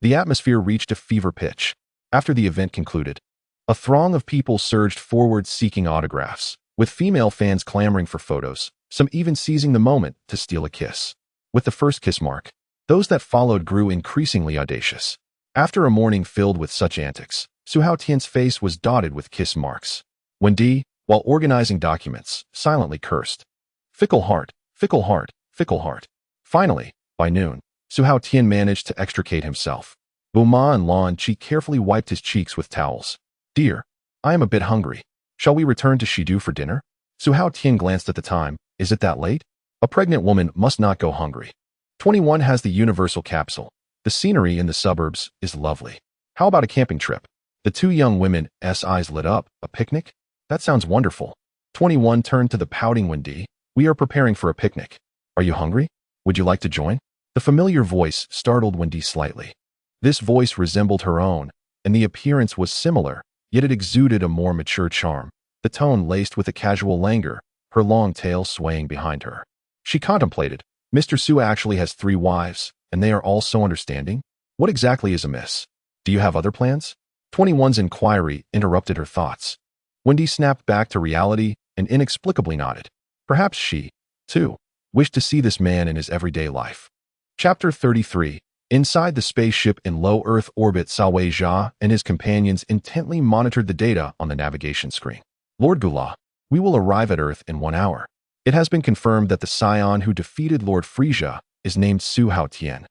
The atmosphere reached a fever pitch. After the event concluded, a throng of people surged forward seeking autographs, with female fans clamoring for photos, some even seizing the moment to steal a kiss. With the first kiss mark, those that followed grew increasingly audacious. After a morning filled with such antics, Su Haotian's face was dotted with kiss marks. Wen Di, while organizing documents, silently cursed. Fickle heart, fickle heart, fickle heart. Finally, by noon, Su Haotian managed to extricate himself. Bulma and Lan Shi carefully wiped his cheeks with towels. Dear, I am a bit hungry. Shall we return to Shidu for dinner? Su Haotian glanced at the time. Is it that late? A pregnant woman must not go hungry. 21 has the universal capsule. The scenery in the suburbs is lovely. How about a camping trip? The two young women's eyes lit up. A picnic? That sounds wonderful. 21 turned to the pouting Wen Di. We are preparing for a picnic. Are you hungry? Would you like to join? The familiar voice startled Wen Di slightly. This voice resembled her own, and the appearance was similar, yet it exuded a more mature charm, the tone laced with a casual languor, her long tail swaying behind her. She contemplated. Mr. Su actually has 3 wives, and they are all so understanding? What exactly is amiss? Do you have other plans? 21's inquiry interrupted her thoughts. Wen Di snapped back to reality and inexplicably nodded. Perhaps she, too, wished to see this man in his everyday life. Chapter 33. Inside the spaceship in low Earth orbit, Sawei Jia and his companions intently monitored the data on the navigation screen. Lord Gula, we will arrive at Earth in 1 hour. It has been confirmed that the Saiyan who defeated Lord Frisia is named Su Haotian,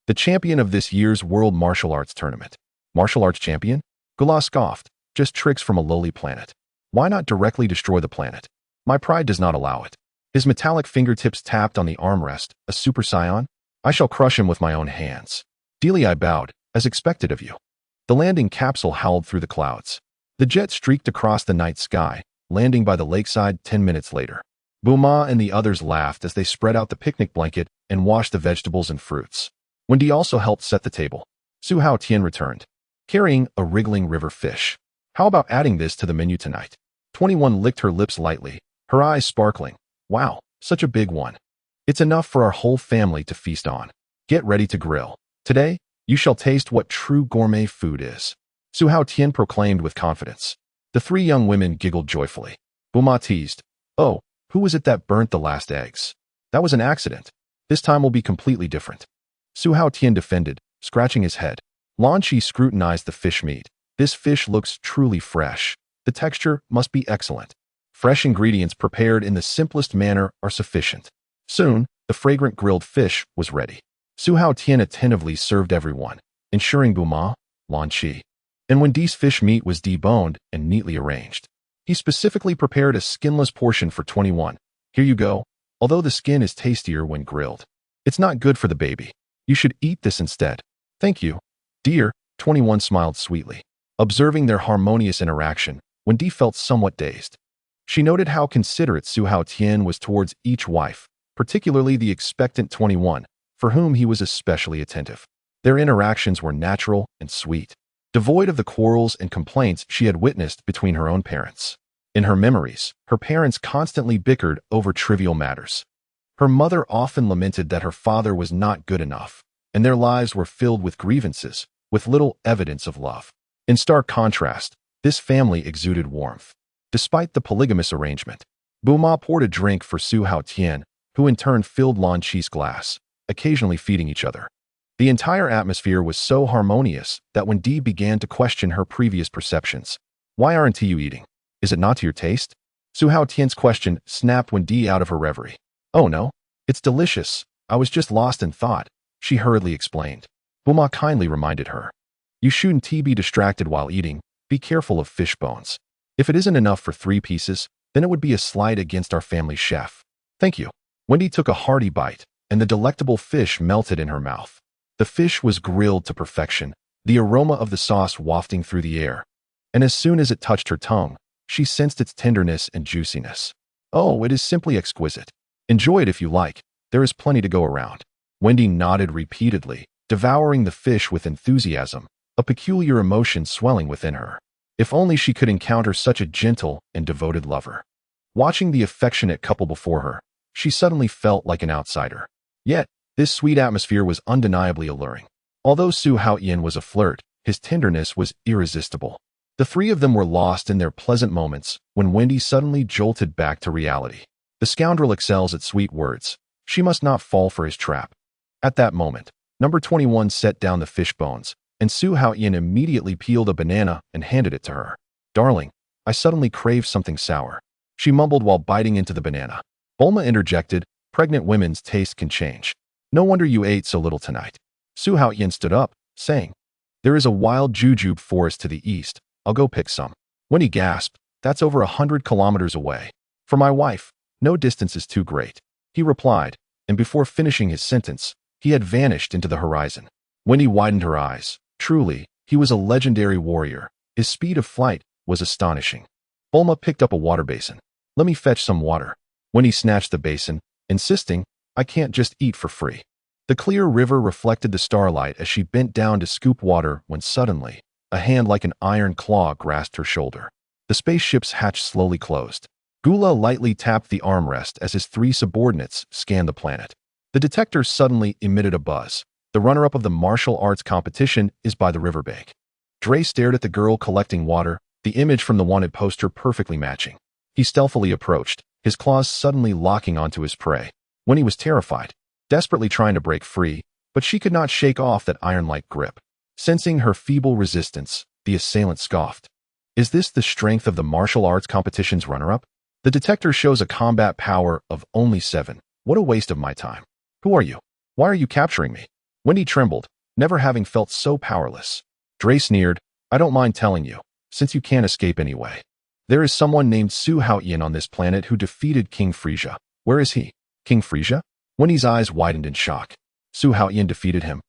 the champion of this year's World Martial Arts Tournament. Martial arts champion? Gula scoffed. Just tricks from a lowly planet. Why not directly destroy the planet? My pride does not allow it. His metallic fingertips tapped on the armrest. A Super Saiyan? I shall crush him with my own hands. Dearly, I bowed, as expected of you. The landing capsule howled through the clouds. The jet streaked across the night sky, landing by the lakeside 10 minutes later. Bulma and the others laughed as they spread out the picnic blanket and washed the vegetables and fruits. Wen Di also helped set the table. Su Haotian returned, carrying a wriggling river fish. How about adding this to the menu tonight? 21 licked her lips lightly, her eyes sparkling. Wow, such a big one. It's enough for our whole family to feast on. Get ready to grill. Today, you shall taste what true gourmet food is. Su Haotian proclaimed with confidence. The 3 young women giggled joyfully. Bulma teased. Oh, who was it that burnt the last eggs? That was an accident. This time will be completely different. Su Haotian defended, scratching his head. Lan Shi scrutinized the fish meat. This fish looks truly fresh. The texture must be excellent. Fresh ingredients prepared in the simplest manner are sufficient. Soon, the fragrant grilled fish was ready. Su Haotian attentively served everyone, ensuring Bulma, Lan Shi, and Wen Di's fish meat was deboned and neatly arranged. He specifically prepared a skinless portion for 21. Here you go. Although the skin is tastier when grilled, it's not good for the baby. You should eat this instead. Thank you, dear. 21 smiled sweetly. Observing their harmonious interaction, Wendy felt somewhat dazed. She noted how considerate Su Haotian was towards each wife, particularly the expectant 21, for whom he was especially attentive. Their interactions were natural and sweet, devoid of the quarrels and complaints she had witnessed between her own parents. In her memories, her parents constantly bickered over trivial matters. Her mother often lamented that her father was not good enough, and their lives were filled with grievances, with little evidence of love. In stark contrast, this family exuded warmth. Despite the polygamous arrangement, Bulma poured a drink for Su Haotian, who in turn filled Lan Chi's glass, occasionally feeding each other. The entire atmosphere was so harmonious that when Dee began to question her previous perceptions, "Why aren't you eating? Is it not to your taste?" Su Haotian's question snapped Wendy out of her reverie. "Oh no, it's delicious. I was just lost in thought," she hurriedly explained. Bulma kindly reminded her, "You shouldn't be distracted while eating. Be careful of fish bones. If it isn't enough for 3 pieces, then it would be a slight against our family chef." "Thank you." Wendy took a hearty bite, and the delectable fish melted in her mouth. The fish was grilled to perfection, the aroma of the sauce wafting through the air. And as soon as it touched her tongue, she sensed its tenderness and juiciness. "Oh, it is simply exquisite. Enjoy it if you like. There is plenty to go around." Wendy nodded repeatedly, devouring the fish with enthusiasm, a peculiar emotion swelling within her. If only she could encounter such a gentle and devoted lover. Watching the affectionate couple before her, she suddenly felt like an outsider. Yet, this sweet atmosphere was undeniably alluring. Although Su Haotian was a flirt, his tenderness was irresistible. The 3 of them were lost in their pleasant moments when Wendy suddenly jolted back to reality. The scoundrel excels at sweet words. She must not fall for his trap. At that moment, number 21 set down the fish bones, and Su Haotian immediately peeled a banana and handed it to her. "Darling, I suddenly crave something sour," she mumbled while biting into the banana. Bulma interjected, "Pregnant women's taste can change. No wonder you ate so little tonight." Su Haotian stood up, saying, "There is a wild jujube forest to the east. I'll go pick some." When he gasped, "That's over 100 kilometers away. For my wife, no distance is too great," he replied, and before finishing his sentence, he had vanished into the horizon. Wendy widened her eyes. Truly, he was a legendary warrior. His speed of flight was astonishing. Bulma picked up a water basin. "Let me fetch some water." When he snatched the basin, insisting, "I can't just eat for free." The clear river reflected the starlight as she bent down to scoop water when suddenly, a hand like an iron claw grasped her shoulder. The spaceship's hatch slowly closed. Gula lightly tapped the armrest as his 3 subordinates scanned the planet. The detector suddenly emitted a buzz. The runner-up of the martial arts competition is by the riverbank. Dre stared at the girl collecting water, the image from the wanted poster perfectly matching. He stealthily approached, his claws suddenly locking onto his prey. When he was terrified, desperately trying to break free, but she could not shake off that iron-like grip. Sensing her feeble resistance, the assailant scoffed. "Is this the strength of the martial arts competition's runner-up? The detector shows a combat power of only 7. What a waste of my time. Who are you? Why are you capturing me?" Wendy trembled, never having felt so powerless. Dre sneered, "I don't mind telling you, since you can't escape anyway. There is someone named Su Haotian on this planet who defeated King Frisia. Where is he?" "King Frisia?" Wendy's eyes widened in shock. "Su Haotian defeated him.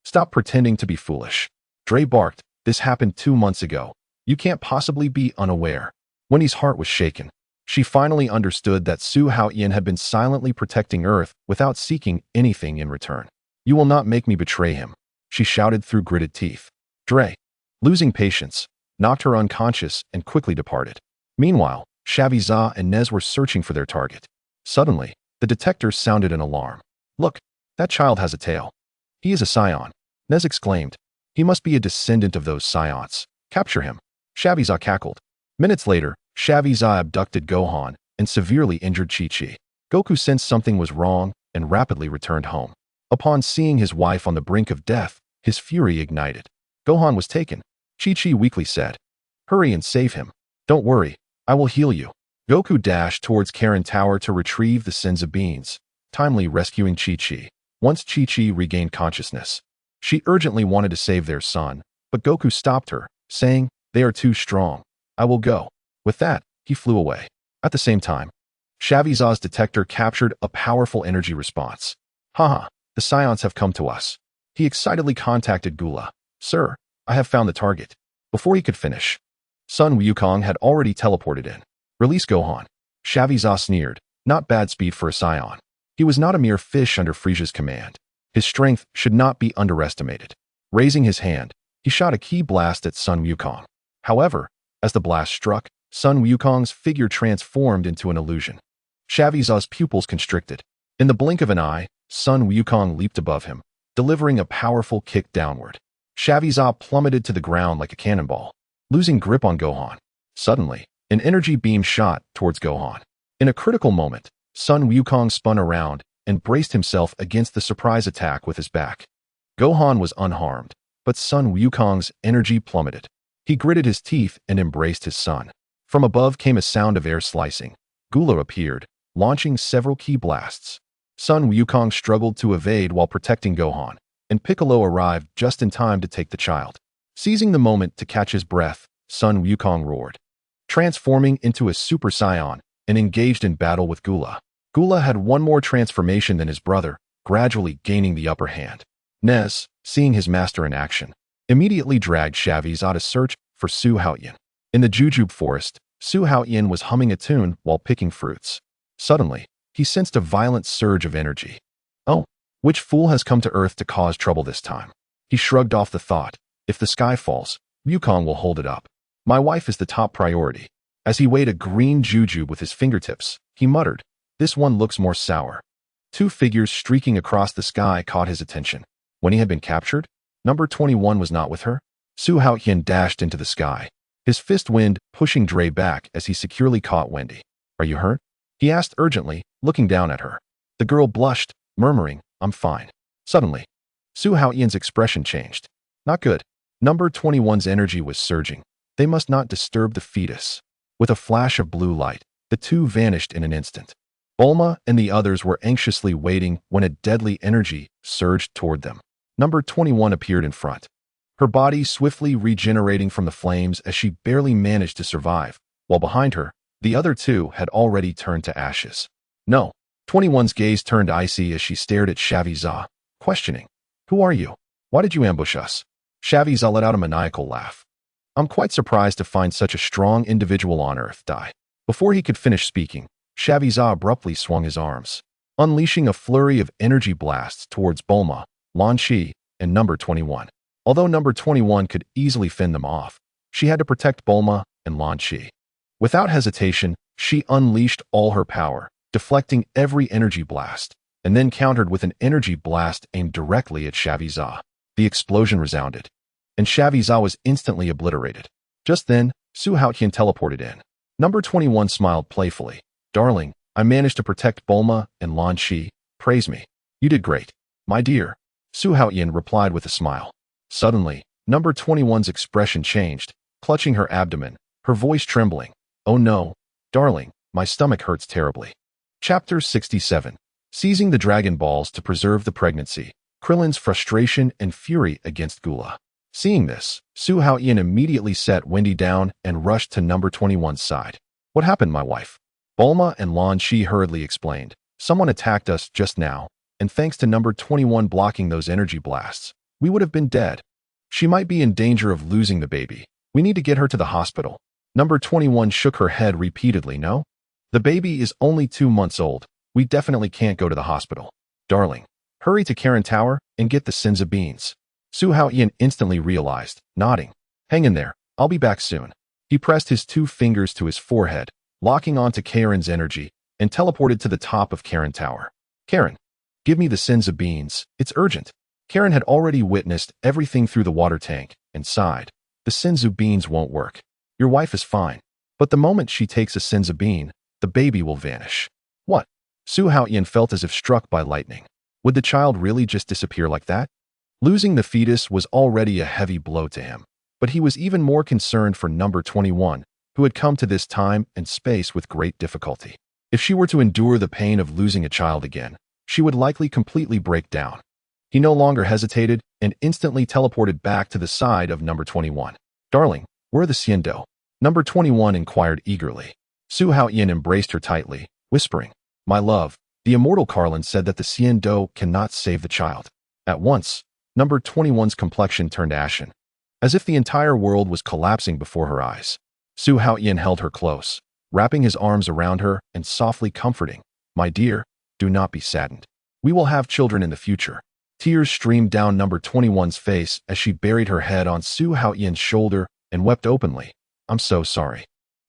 Stop pretending to be foolish." Dre barked, "This happened 2 months ago. You can't possibly be unaware." Wendy's heart was shaken. She finally understood that Su Haotian had been silently protecting Earth without seeking anything in return. "You will not make me betray him," she shouted through gritted teeth. Dre, losing patience, knocked her unconscious and quickly departed. Meanwhile, Shaviza and Nez were searching for their target. Suddenly, the detector sounded an alarm. "Look, that child has a tail. He is a Saiyan," Nez exclaimed. "He must be a descendant of those Saiyans. Capture him." Shaviza cackled. Minutes later, Shaviza abducted Gohan and severely injured Chi-Chi. Goku sensed something was wrong and rapidly returned home. Upon seeing his wife on the brink of death, his fury ignited. Gohan was taken. Chi-Chi weakly said, "Hurry and save him. Don't worry, I will heal you." Goku dashed towards Karen Tower to retrieve the Senzu beans, timely rescuing Chi-Chi. Once Chi-Chi regained consciousness, she urgently wanted to save their son, but Goku stopped her, saying, "They are too strong. I will go." With that, he flew away. At the same time, Shaviza's detector captured a powerful energy response. "Haha, the Saiyans have come to us." He excitedly contacted Gula. "Sir, I have found the target." Before he could finish, Sun Wukong had already teleported in. Release Gohan. Shaviza sneered. Not bad speed for a Saiyan. He was not a mere fish under Frieza's command. His strength should not be underestimated. Raising his hand, he shot a ki blast at Sun Wukong. However, as the blast struck, Sun Wukong's figure transformed into an illusion. Shaviza's pupils constricted. In the blink of an eye, Sun Wukong leaped above him, delivering a powerful kick downward. Shaviza plummeted to the ground like a cannonball, losing grip on Gohan. Suddenly, an energy beam shot towards Gohan. In a critical moment, Sun Wukong spun around and braced himself against the surprise attack with his back. Gohan was unharmed, but Sun Wukong's energy plummeted. He gritted his teeth and embraced his son. From above came a sound of air slicing. Gula appeared, launching several ki blasts. Sun Wukong struggled to evade while protecting Gohan, and Piccolo arrived just in time to take the child. Seizing the moment to catch his breath, Sun Wukong roared, transforming into a Super Saiyan and engaged in battle with Gula. Gula had one more transformation than his brother, gradually gaining the upper hand. Nez, seeing his master in action, immediately dragged Shaviza to search for Su Haotian. In the Jujube forest, Su Haotian was humming a tune while picking fruits. Suddenly, he sensed a violent surge of energy. Oh, which fool has come to Earth to cause trouble this time? He shrugged off the thought. If the sky falls, Wukong will hold it up. My wife is the top priority. As he weighed a green jujube with his fingertips, he muttered, this one looks more sour. Two figures streaking across the sky caught his attention. When he had been captured, number 21 was not with her. Su Haotian dashed into the sky, his fist wind pushing Dre back as he securely caught Wendy. Are you hurt? He asked urgently, looking down at her. The girl blushed, murmuring, I'm fine. Suddenly, Su Haotian's expression changed. Not good. Number 21's energy was surging. They must not disturb the fetus. With a flash of blue light, the two vanished in an instant. Bulma and the others were anxiously waiting when a deadly energy surged toward them. Number 21 appeared in front, her body swiftly regenerating from the flames as she barely managed to survive, while behind her, the other two had already turned to ashes. No. 21's gaze turned icy as she stared at Shaviza, questioning, who are you? Why did you ambush us? Shaviza let out a maniacal laugh. I'm quite surprised to find such a strong individual on Earth die. Before he could finish speaking, Shaviza abruptly swung his arms, unleashing a flurry of energy blasts towards Bulma, Lan Shi, and number 21. Although number 21 could easily fend them off, she had to protect Bulma and Lan Shi. Without hesitation, she unleashed all her power, deflecting every energy blast, and then countered with an energy blast aimed directly at Shaviza. The explosion resounded, and Shaviza was instantly obliterated. Just then, Su Haotian teleported in. Number 21 smiled playfully. Darling, I managed to protect Bulma and Lan Shi. Praise me. You did great, my dear. Su Haotian replied with a smile. Suddenly, number 21's expression changed, clutching her abdomen, her voice trembling. Oh no, darling, my stomach hurts terribly. Chapter 67. Seizing the Dragon Balls to preserve the pregnancy. Krillin's frustration and fury against Gula. Seeing this, Su Haotian immediately set Wendy down and rushed to number 21's side. What happened, my wife? Bulma and Lan Shi hurriedly explained. Someone attacked us just now, and thanks to number 21 blocking those energy blasts, we would have been dead. She might be in danger of losing the baby. We need to get her to the hospital. Number 21 shook her head repeatedly. No? The baby is only 2 months old. We definitely can't go to the hospital. Darling, hurry to Karen Tower and get the Senza beans. Su Haotian instantly realized, nodding. Hang in there, I'll be back soon. He pressed his 2 fingers to his forehead, locking onto Karen's energy, and teleported to the top of Karen Tower. Karen, give me the Senza beans, it's urgent. Karen had already witnessed everything through the water tank, and sighed. The Senzu beans won't work. Your wife is fine. But the moment she takes a Senza bean, the baby will vanish. What? Su Haotian felt as if struck by lightning. Would the child really just disappear like that? Losing the fetus was already a heavy blow to him, but he was even more concerned for number 21, who had come to this time and space with great difficulty. If she were to endure the pain of losing a child again, she would likely completely break down. He no longer hesitated and instantly teleported back to the side of number 21. Darling, where are the Siendo? Number 21 inquired eagerly. Su Haotian embraced her tightly, whispering, My love, the immortal Carlin said that the Siendo cannot save the child. At once, number 21's complexion turned ashen, as if the entire world was collapsing before her eyes. Su Haotian held her close, wrapping his arms around her and softly comforting. My dear, do not be saddened. We will have children in the future. Tears streamed down number 21's face as she buried her head on Su Haotian's shoulder and wept openly. I'm so sorry.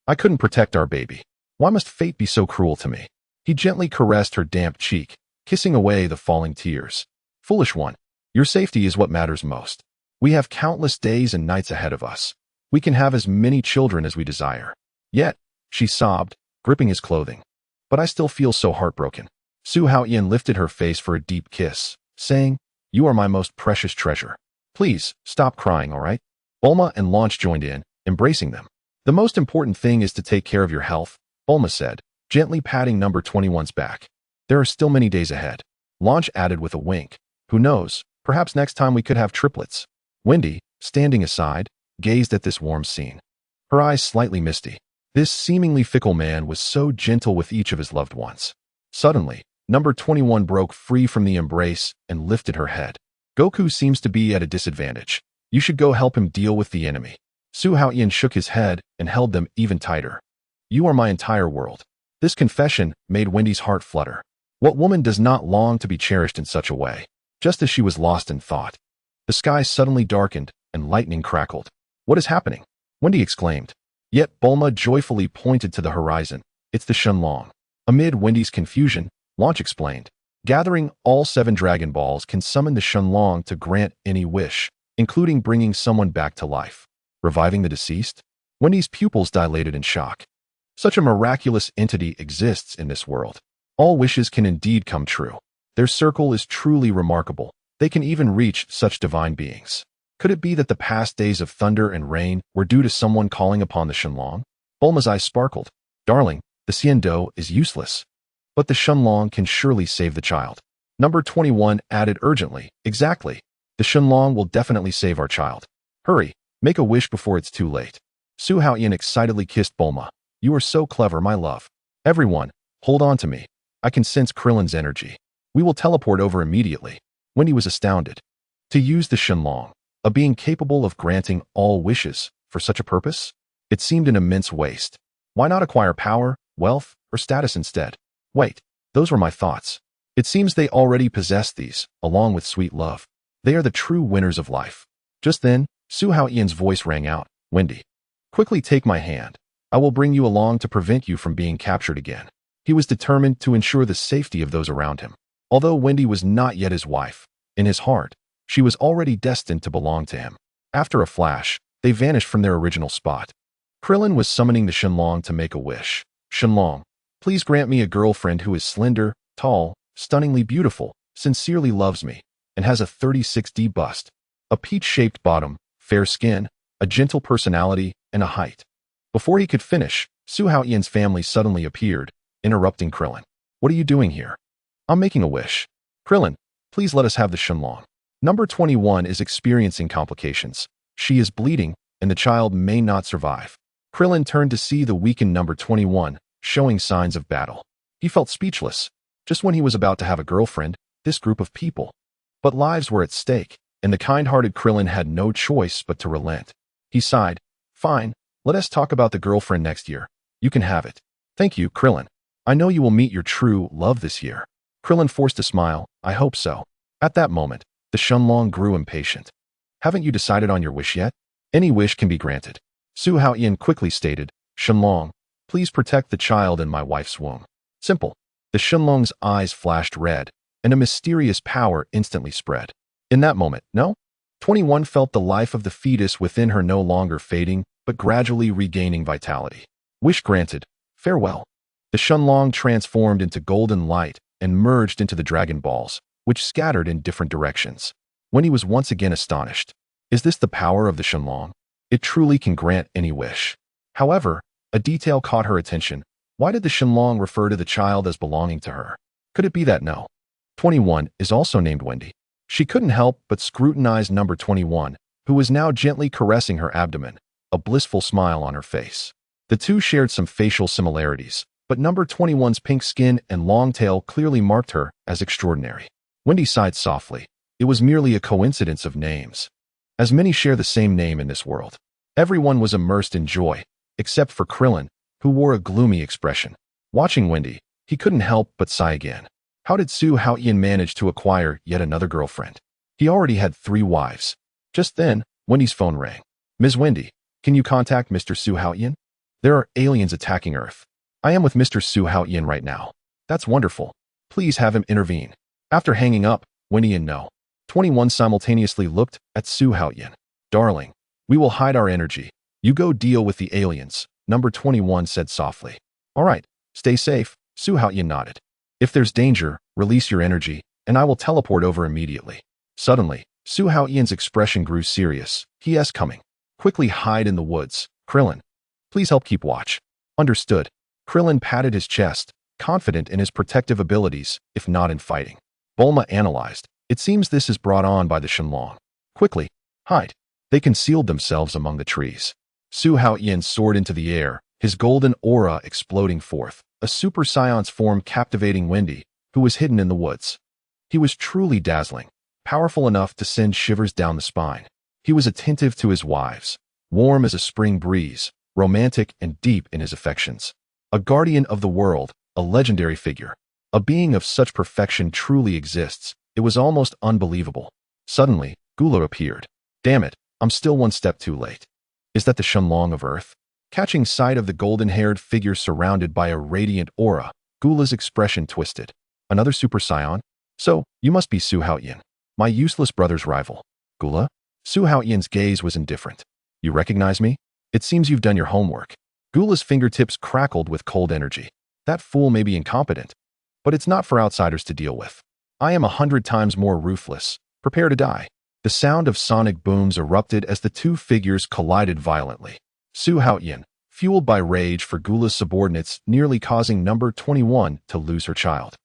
I couldn't protect our baby. Why must fate be so cruel to me? He gently caressed her damp cheek, kissing away the falling tears. Foolish one, your safety is what matters most. We have countless days and nights ahead of us. We can have as many children as we desire. Yet, she sobbed, gripping his clothing. But I still feel so heartbroken. Su Haotian lifted her face for a deep kiss, saying, You are my most precious treasure. Please, stop crying, all right? Bulma and Launch joined in, embracing them. The most important thing is to take care of your health, Bulma said, gently patting number 21's back. There are still many days ahead. Launch added with a wink. Who knows, perhaps next time we could have triplets. Wendy, standing aside, gazed at this warm scene. Her eyes slightly misty. This seemingly fickle man was so gentle with each of his loved ones. Suddenly, number 21 broke free from the embrace and lifted her head. Goku seems to be at a disadvantage. You should go help him deal with the enemy. Su Haotian shook his head and held them even tighter. You are my entire world. This confession made Wendy's heart flutter. What woman does not long to be cherished in such a way? Just as she was lost in thought, the sky suddenly darkened and lightning crackled. What is happening? Wendy exclaimed. Yet Bulma joyfully pointed to the horizon. It's the Shenron. Amid Wendy's confusion, Launch explained. Gathering all 7 Dragon Balls can summon the Shenron to grant any wish, including bringing someone back to life. Reviving the deceased? Wendy's pupils dilated in shock. Such a miraculous entity exists in this world. All wishes can indeed come true. Their circle is truly remarkable. They can even reach such divine beings. Could it be that the past days of thunder and rain were due to someone calling upon the Shenron? Bulma's eyes sparkled. Darling, the Xiando is useless. But the Shenron can surely save the child. Number 21 added urgently. Exactly. The Shenron will definitely save our child. Hurry, make a wish before it's too late. Su Haotian excitedly kissed Bulma. You are so clever, my love. Everyone, hold on to me. I can sense Krillin's energy. We will teleport over immediately. Wendy was astounded. To use the Shenron, a being capable of granting all wishes, for such a purpose? It seemed an immense waste. Why not acquire power, wealth, or status instead? Wait, those were my thoughts. It seems they already possess these, along with sweet love. They are the true winners of life. Just then, Su Haotian's voice rang out. Wendy, quickly take my hand. I will bring you along to prevent you from being captured again. He was determined to ensure the safety of those around him. Although Wendy was not yet his wife, in his heart, she was already destined to belong to him. After a flash, they vanished from their original spot. Krillin was summoning the Shenron to make a wish. Shenron, please grant me a girlfriend who is slender, tall, stunningly beautiful, sincerely loves me, and has a 36D bust, a peach-shaped bottom, fair skin, a gentle personality, and a height. Before he could finish, Su Haotian's family suddenly appeared, interrupting Krillin. What are you doing here? I'm making a wish. Krillin, please let us have the Shenron. Number 21 is experiencing complications. She is bleeding, and the child may not survive. Krillin turned to see the weakened number 21, showing signs of battle. He felt speechless. Just when he was about to have a girlfriend, this group of people. But lives were at stake, and the kind-hearted Krillin had no choice but to relent. He sighed. Fine, let us talk about the girlfriend next year. You can have it. Thank you, Krillin. I know you will meet your true love this year. Krillin forced a smile. I hope so. At that moment, the Shenron grew impatient. Haven't you decided on your wish yet? Any wish can be granted. Su Haotian quickly stated, Shenron, please protect the child in my wife's womb. Simple. The Shenron's eyes flashed red, and a mysterious power instantly spread. In that moment, no? 21 felt the life of the fetus within her no longer fading, but gradually regaining vitality. Wish granted. Farewell. The Shenron transformed into golden light and merged into the Dragon Balls, which scattered in different directions. Wendy was once again astonished. Is this the power of the Shenron? It truly can grant any wish. However, a detail caught her attention. Why did the Shenron refer to the child as belonging to her? Could it be that no? 21 is also named Wendy. She couldn't help but scrutinize number 21, who was now gently caressing her abdomen, a blissful smile on her face. The two shared some facial similarities, but number 21's pink skin and long tail clearly marked her as extraordinary. Wendy sighed softly. It was merely a coincidence of names. As many share the same name in this world. Everyone was immersed in joy, except for Krillin, who wore a gloomy expression. Watching Wendy, he couldn't help but sigh again. How did Su Haotian manage to acquire yet another girlfriend? He already had 3 wives. Just then, Wendy's phone rang. Ms. Wendy, can you contact Mr. Su Haotian? There are aliens attacking Earth. I am with Mr. Su Haotian right now. That's wonderful. Please have him intervene. After hanging up, Wendy and No. 21 simultaneously looked at Su Haotian. Darling, we will hide our energy. You go deal with the aliens, number 21 said softly. All right, stay safe, Su Haotian nodded. If there's danger, release your energy, and I will teleport over immediately. Suddenly, Su Haotian's expression grew serious. He coming. Quickly hide in the woods. Krillin, please help keep watch. Understood. Krillin patted his chest, confident in his protective abilities, if not in fighting. Bulma analyzed. It seems this is brought on by the Shenron. Quickly, hide. They concealed themselves among the trees. Su Haotian soared into the air, his golden aura exploding forth, a super Saiyan's form captivating Wendy, who was hidden in the woods. He was truly dazzling, powerful enough to send shivers down the spine. He was attentive to his wives, warm as a spring breeze, romantic and deep in his affections. A guardian of the world, a legendary figure. A being of such perfection truly exists. It was almost unbelievable. Suddenly, Gula appeared. Damn it, I'm still one step too late. Is that the Shenlong of Earth? Catching sight of the golden-haired figure surrounded by a radiant aura, Gula's expression twisted. Another Super Saiyan? So, you must be Su Haotian, my useless brother's rival. Gula? Su Haotian's gaze was indifferent. You recognize me? It seems you've done your homework. Gula's fingertips crackled with cold energy. That fool may be incompetent, but it's not for outsiders to deal with. I am 100 times more ruthless. Prepare to die. The sound of sonic booms erupted as the 2 figures collided violently. Su Haotian, fueled by rage for Gula's subordinates nearly causing number 21 to lose her child,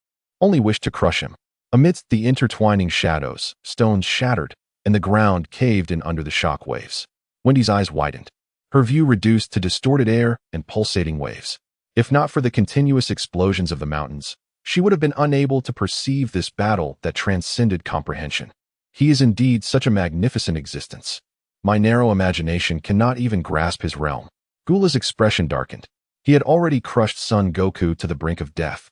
only wished to crush him. Amidst the intertwining shadows, stones shattered, and the ground caved in under the shock waves. Wendy's eyes widened. Her view reduced to distorted air and pulsating waves. If not for the continuous explosions of the mountains, she would have been unable to perceive this battle that transcended comprehension. He is indeed such a magnificent existence. My narrow imagination cannot even grasp his realm. Gula's expression darkened. He had already crushed Son Goku to the brink of death.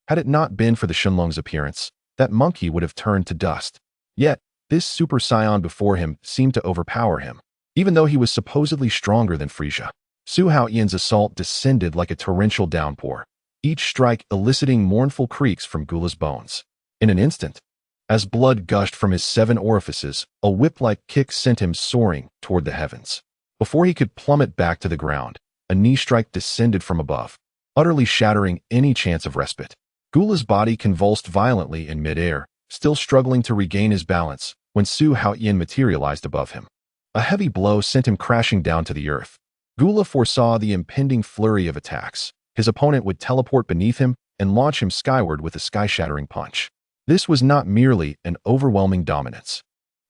Had it not been for the Shenlong's appearance, that monkey would have turned to dust. Yet, this Super Saiyan before him seemed to overpower him, even though he was supposedly stronger than Frieza. Su Haotian's assault descended like a torrential downpour, each strike eliciting mournful creaks from Gula's bones. In an instant, as blood gushed from his 7 orifices, a whip-like kick sent him soaring toward the heavens. Before he could plummet back to the ground, a knee strike descended from above, utterly shattering any chance of respite. Gula's body convulsed violently in midair, still struggling to regain his balance, when Su Haotian materialized above him. A heavy blow sent him crashing down to the earth. Gula foresaw the impending flurry of attacks. His opponent would teleport beneath him and launch him skyward with a sky-shattering punch. This was not merely an overwhelming dominance.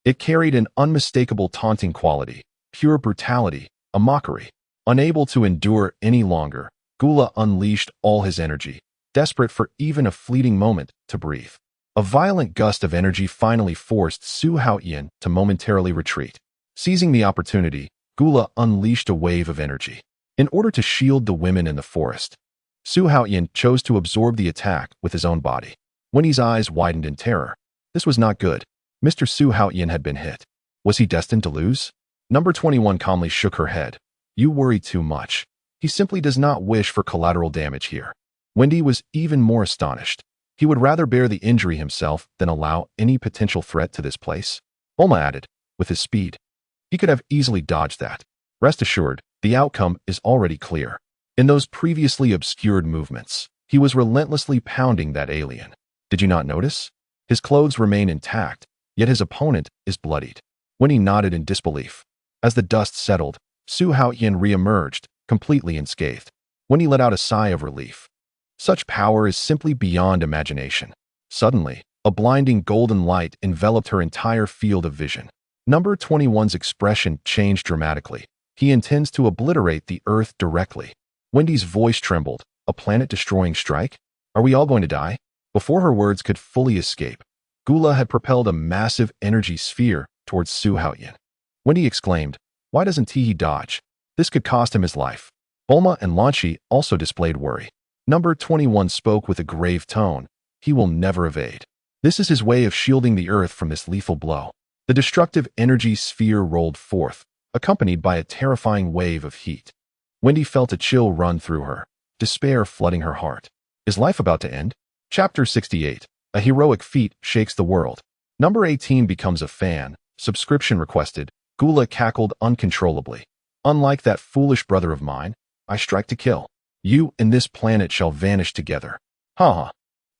It carried an unmistakable taunting quality, pure brutality, a mockery. Unable to endure any longer, Gula unleashed all his energy, desperate for even a fleeting moment to breathe. A violent gust of energy finally forced Su Haotian to momentarily retreat. Seizing the opportunity, Gula unleashed a wave of energy. In order to shield the women in the forest, Su Haotian chose to absorb the attack with his own body. Wendy's eyes widened in terror. This was not good. Mr. Su Haotian had been hit. Was he destined to lose? Number 21 calmly shook her head. You worry too much. He simply does not wish for collateral damage here. Wendy was even more astonished. He would rather bear the injury himself than allow any potential threat to this place. Bulma added, with his speed. He could have easily dodged that. Rest assured, the outcome is already clear. In those previously obscured movements, he was relentlessly pounding that alien. Did you not notice? His clothes remain intact, yet his opponent is bloodied. Wendy nodded in disbelief. As the dust settled, Su Haotian re-emerged, completely unscathed. Wendy let out a sigh of relief. Such power is simply beyond imagination. Suddenly, a blinding golden light enveloped her entire field of vision. Number 21's expression changed dramatically. He intends to obliterate the Earth directly. Wendy's voice trembled. A planet-destroying strike? Are we all going to die? Before her words could fully escape, Gula had propelled a massive energy sphere towards Su Haotian. Wendy exclaimed, why doesn't he dodge? This could cost him his life. Bulma and Lan Shi also displayed worry. Number 21 spoke with a grave tone. He will never evade. This is his way of shielding the Earth from this lethal blow. The destructive energy sphere rolled forth, accompanied by a terrifying wave of heat. Wendy felt a chill run through her, despair flooding her heart. Is life about to end? Chapter 68. A heroic feat shakes the world. Number 18 becomes a fan. Subscription requested. Gula cackled uncontrollably. Unlike that foolish brother of mine, I strike to kill. You and this planet shall vanish together. Ha ha.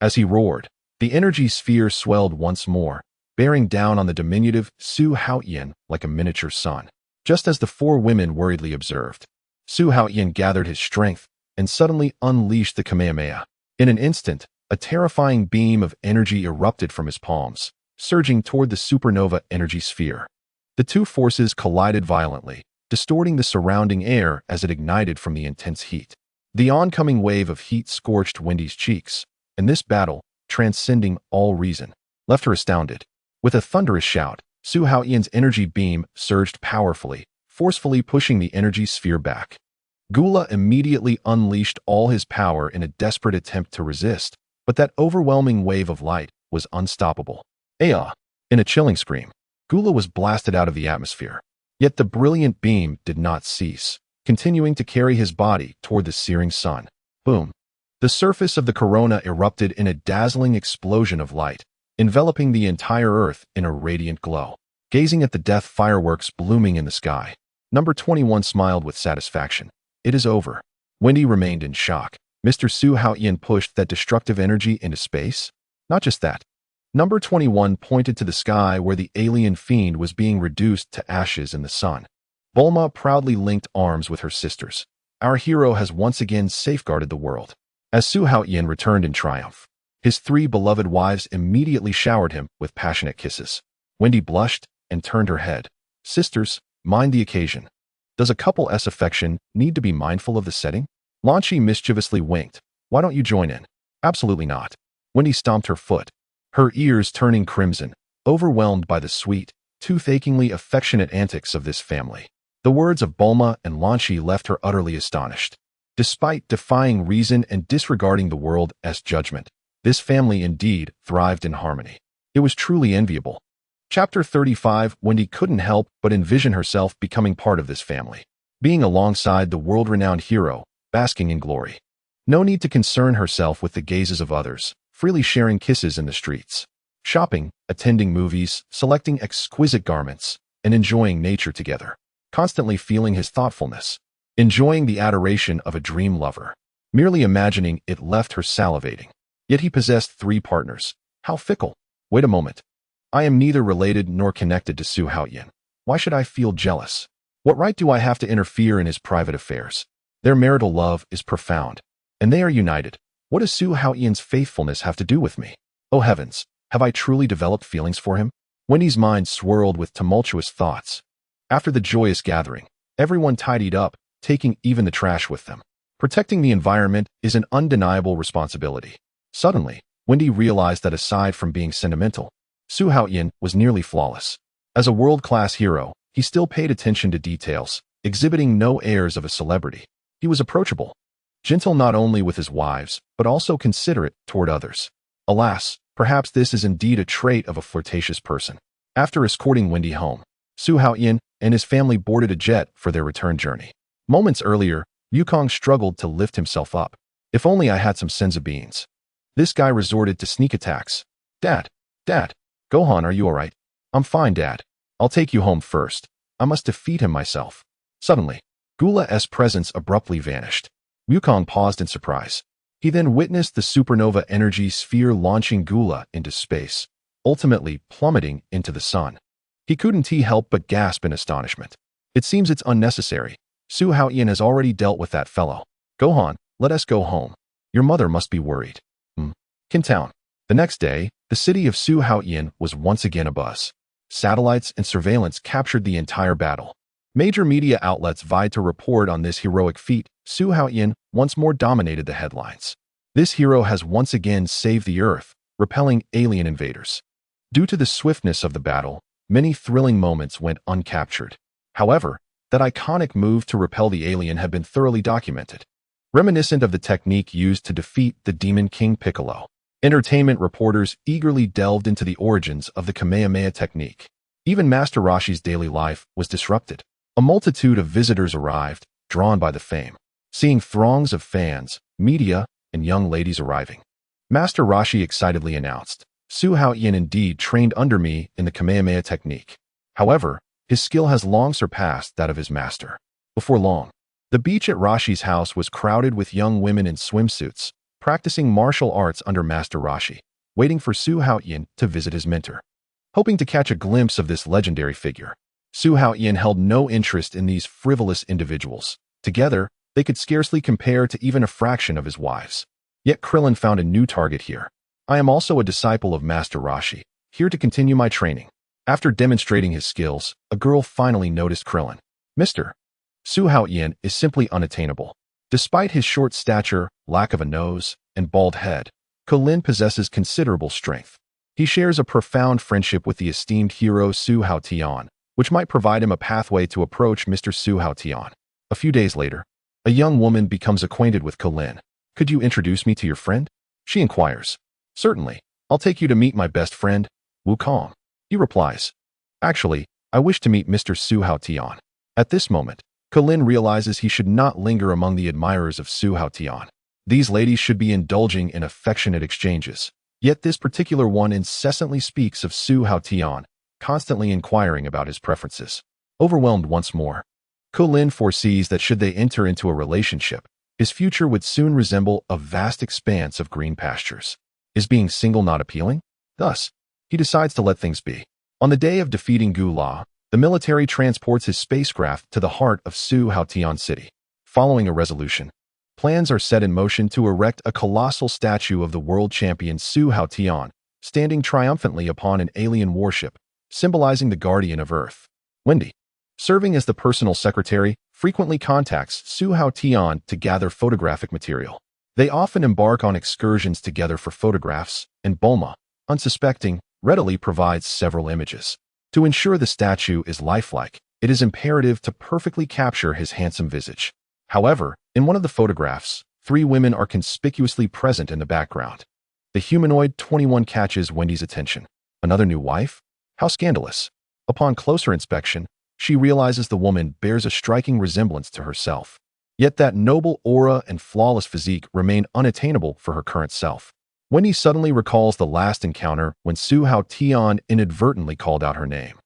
As he roared, the energy sphere swelled once more, bearing down on the diminutive Su Haotian like a miniature sun. Just as the four women worriedly observed, Su Haotian gathered his strength and suddenly unleashed the Kamehameha. In an instant, a terrifying beam of energy erupted from his palms, surging toward the supernova energy sphere. The two forces collided violently, distorting the surrounding air as it ignited from the intense heat. The oncoming wave of heat scorched Wendy's cheeks, and this battle, transcending all reason, left her astounded. With a thunderous shout, Su Haotian's energy beam surged powerfully, forcefully pushing the energy sphere back. Gula immediately unleashed all his power in a desperate attempt to resist, but that overwhelming wave of light was unstoppable. Aya! In a chilling scream, Gula was blasted out of the atmosphere. Yet the brilliant beam did not cease, continuing to carry his body toward the searing sun. Boom! The surface of the corona erupted in a dazzling explosion of light, enveloping the entire Earth in a radiant glow. Gazing at the death fireworks blooming in the sky, Number 21 smiled with satisfaction. It is over. Wendy remained in shock. Mr. Su Haotian pushed that destructive energy into space? Not just that. Number 21 pointed to the sky where the alien fiend was being reduced to ashes in the sun. Bulma proudly linked arms with her sisters. Our hero has once again safeguarded the world. As Su Haotian returned in triumph, his three beloved wives immediately showered him with passionate kisses. Wendy blushed and turned her head. Sisters, mind the occasion. Does a couple's affection need to be mindful of the setting? Lan Shi mischievously winked. Why don't you join in? Absolutely not. Wendy stomped her foot, her ears turning crimson, overwhelmed by the sweet, tooth-achingly affectionate antics of this family. The words of Bulma and Lan Shi left her utterly astonished. Despite defying reason and disregarding the world as judgment, this family indeed thrived in harmony. It was truly enviable. Chapter 35. Wendy couldn't help but envision herself becoming part of this family, being alongside the world-renowned hero, basking in glory. No need to concern herself with the gazes of others, freely sharing kisses in the streets, shopping, attending movies, selecting exquisite garments, and enjoying nature together, constantly feeling his thoughtfulness, enjoying the adoration of a dream lover. Merely imagining it left her salivating. Yet he possessed 3 partners. How fickle. Wait a moment. I am neither related nor connected to Su Haotian. Why should I feel jealous? What right do I have to interfere in his private affairs? Their marital love is profound, and they are united. What does Su Haotian's faithfulness have to do with me? Oh heavens, have I truly developed feelings for him? Wendy's mind swirled with tumultuous thoughts. After the joyous gathering, everyone tidied up, taking even the trash with them. Protecting the environment is an undeniable responsibility. Suddenly, Wendy realized that aside from being sentimental, Su Haotian was nearly flawless. As a world-class hero, he still paid attention to details, exhibiting no airs of a celebrity. He was approachable, gentle not only with his wives, but also considerate toward others. Alas, perhaps this is indeed a trait of a flirtatious person. After escorting Wendy home, Su Haotian and his family boarded a jet for their return journey. Moments earlier, Yukong struggled to lift himself up. If only I had some senzu beans. This guy resorted to sneak attacks. Dad. Gohan, are you alright? I'm fine, Dad. I'll take you home first. I must defeat him myself. Suddenly, Gula's presence abruptly vanished. Yukong paused in surprise. He then witnessed the supernova energy sphere launching Gula into space, ultimately plummeting into the sun. He couldn't help but gasp in astonishment. It seems it's unnecessary. Su Haotian has already dealt with that fellow. Gohan, let us go home. Your mother must be worried. Kintown. The next day, the city of Su Haotian was once again abuzz. Satellites and surveillance captured the entire battle. Major media outlets vied to report on this heroic feat. Su Haotian once more dominated the headlines. This hero has once again saved the Earth, repelling alien invaders. Due to the swiftness of the battle, many thrilling moments went uncaptured. However, That iconic move to repel the alien had been thoroughly documented, reminiscent of the technique used to defeat the Demon King Piccolo. Entertainment reporters eagerly delved into the origins of the Kamehameha technique. Even Master Roshi's daily life was disrupted. A multitude of visitors arrived, drawn by the fame. Seeing throngs of fans, media, and young ladies arriving, Master Roshi excitedly announced, "Su Haotian indeed trained under me in the Kamehameha technique. However, his skill has long surpassed that of his master." Before long, the beach at Roshi's house was crowded with young women in swimsuits, practicing martial arts under Master Roshi, waiting for Su Haotian to visit his mentor. Hoping to catch a glimpse of this legendary figure, Su Haotian held no interest in these frivolous individuals. Together, they could scarcely compare to even a fraction of his wives. Yet Krillin found a new target here. "I am also a disciple of Master Roshi, here to continue my training." After demonstrating his skills, a girl finally noticed Krillin. "Mr. Su Haotian is simply unattainable. Despite his short stature, lack of a nose, and bald head, Krillin possesses considerable strength. He shares a profound friendship with the esteemed hero Su Haotian, which might provide him a pathway to approach Mr. Su Haotian." A few days later, a young woman becomes acquainted with Krillin. "Could you introduce me to your friend?" she inquires. "Certainly, I'll take you to meet my best friend, Wukong," he replies. "Actually, I wish to meet Mr. Su Haotian." At this moment, Krillin realizes he should not linger among the admirers of Su Haotian. These ladies should be indulging in affectionate exchanges. Yet this particular one incessantly speaks of Su Haotian, constantly inquiring about his preferences. Overwhelmed once more, Krillin foresees that should they enter into a relationship, his future would soon resemble a vast expanse of green pastures. Is being single not appealing? Thus, he decides to let things be. On the day of defeating Gula, the military transports his spacecraft to the heart of Su Haotian City. Following a resolution, plans are set in motion to erect a colossal statue of the world champion Su Haotian, standing triumphantly upon an alien warship, symbolizing the guardian of Earth. Wendy, serving as the personal secretary, frequently contacts Su Haotian to gather photographic material. They often embark on excursions together for photographs, and Bulma, unsuspecting, readily provides several images. To ensure the statue is lifelike, it is imperative to perfectly capture his handsome visage. However, in one of the photographs, 3 women are conspicuously present in the background. The humanoid 21 catches Wendy's attention. Another new wife? How scandalous. Upon closer inspection, she realizes the woman bears a striking resemblance to herself. Yet that noble aura and flawless physique remain unattainable for her current self. Wendy suddenly recalls the last encounter when Su Haotian inadvertently called out her name,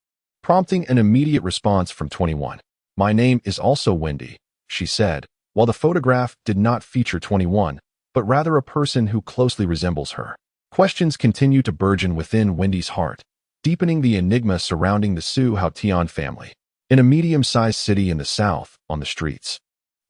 prompting an immediate response from 21. "My name is also Wendy," she said, while the photograph did not feature 21, but rather a person who closely resembles her. Questions continue to burgeon within Wendy's heart, deepening the enigma surrounding the Su Haotian family. In a medium-sized city in the south, on the streets,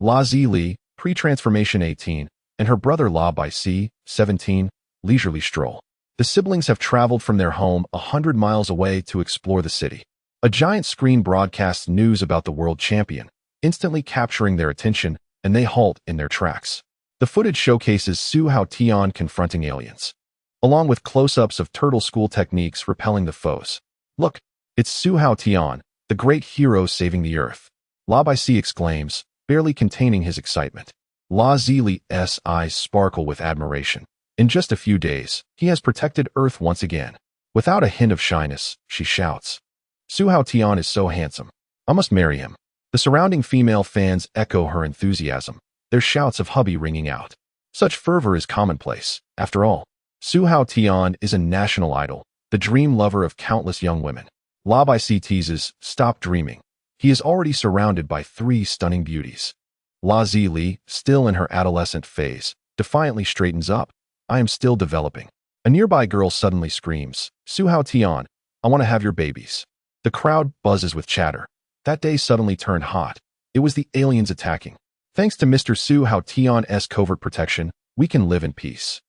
La Zili, pre-transformation 18, and her brother La by C, 17, leisurely stroll. The siblings have traveled from their home 100 miles away to explore the city. A giant screen broadcasts news about the world champion, instantly capturing their attention, and they halt in their tracks. The footage showcases Su Haotian confronting aliens, along with close-ups of turtle school techniques repelling the foes. "Look, it's Su Haotian, the great hero saving the Earth," La by C exclaims, barely containing his excitement. La Zili's eyes sparkle with admiration. In just a few days, he has protected Earth once again. Without a hint of shyness, she shouts, "Su Haotian is so handsome. I must marry him." The surrounding female fans echo her enthusiasm, their shouts of hubby ringing out. Such fervor is commonplace. After all, Su Haotian is a national idol, the dream lover of countless young women. La by C teases, "Stop dreaming. He is already surrounded by 3 stunning beauties." La Zili, still in her adolescent phase, defiantly straightens up. "I am still developing." A nearby girl suddenly screams, "Su Haotian, I want to have your babies." The crowd buzzes with chatter. That day suddenly turned hot. It was the aliens attacking. Thanks to Mr. Su Haotian's covert protection, we can live in peace.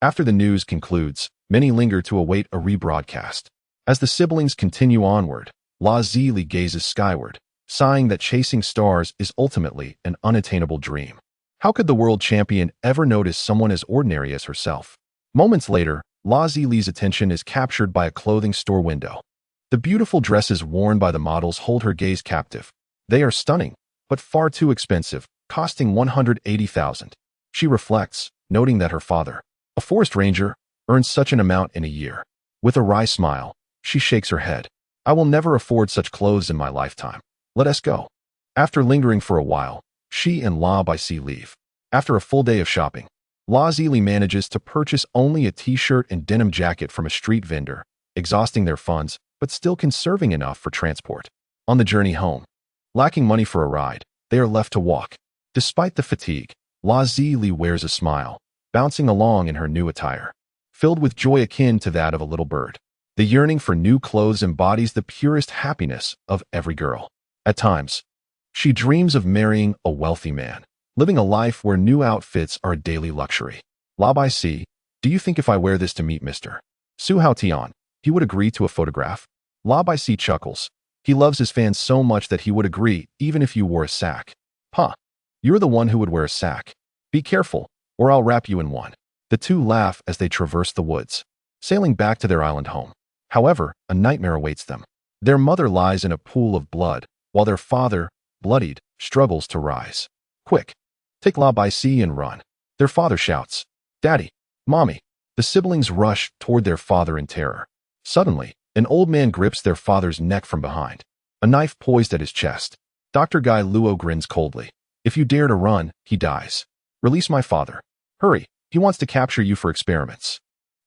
After the news concludes, many linger to await a rebroadcast. As the siblings continue onward, La Zili gazes skyward, sighing that chasing stars is ultimately an unattainable dream. How could the world champion ever notice someone as ordinary as herself? Moments later, La Zili's attention is captured by a clothing store window. The beautiful dresses worn by the models hold her gaze captive. They are stunning, but far too expensive, costing 180,000. She reflects, noting that her father, a forest ranger, earns such an amount in a year. With a wry smile, she shakes her head. I will never afford such clothes in my lifetime. Let us go. After lingering for a while, she and La Bai Si leave. After a full day of shopping, La Zili manages to purchase only a t-shirt and denim jacket from a street vendor, exhausting their funds, but still conserving enough for transport. On the journey home, lacking money for a ride, they are left to walk. Despite the fatigue, La Zili wears a smile, bouncing along in her new attire, filled with joy akin to that of a little bird. The yearning for new clothes embodies the purest happiness of every girl. At times, she dreams of marrying a wealthy man, living a life where new outfits are a daily luxury. La Bai Si, do you think if I wear this to meet Mr. Su Haotian, he would agree to a photograph? La Bai Si chuckles. He loves his fans so much that he would agree even if you wore a sack. Huh. You're the one who would wear a sack. Be careful, or I'll wrap you in one. The two laugh as they traverse the woods, sailing back to their island home. However, a nightmare awaits them. Their mother lies in a pool of blood, while their father, bloodied, struggles to rise. Quick, take La Bai Si and run. Their father shouts, Daddy, Mommy. The siblings rush toward their father in terror. Suddenly, an old man grips their father's neck from behind, a knife poised at his chest. Dr. Guy Luo grins coldly. If you dare to run, he dies. Release my father. Hurry, he wants to capture you for experiments.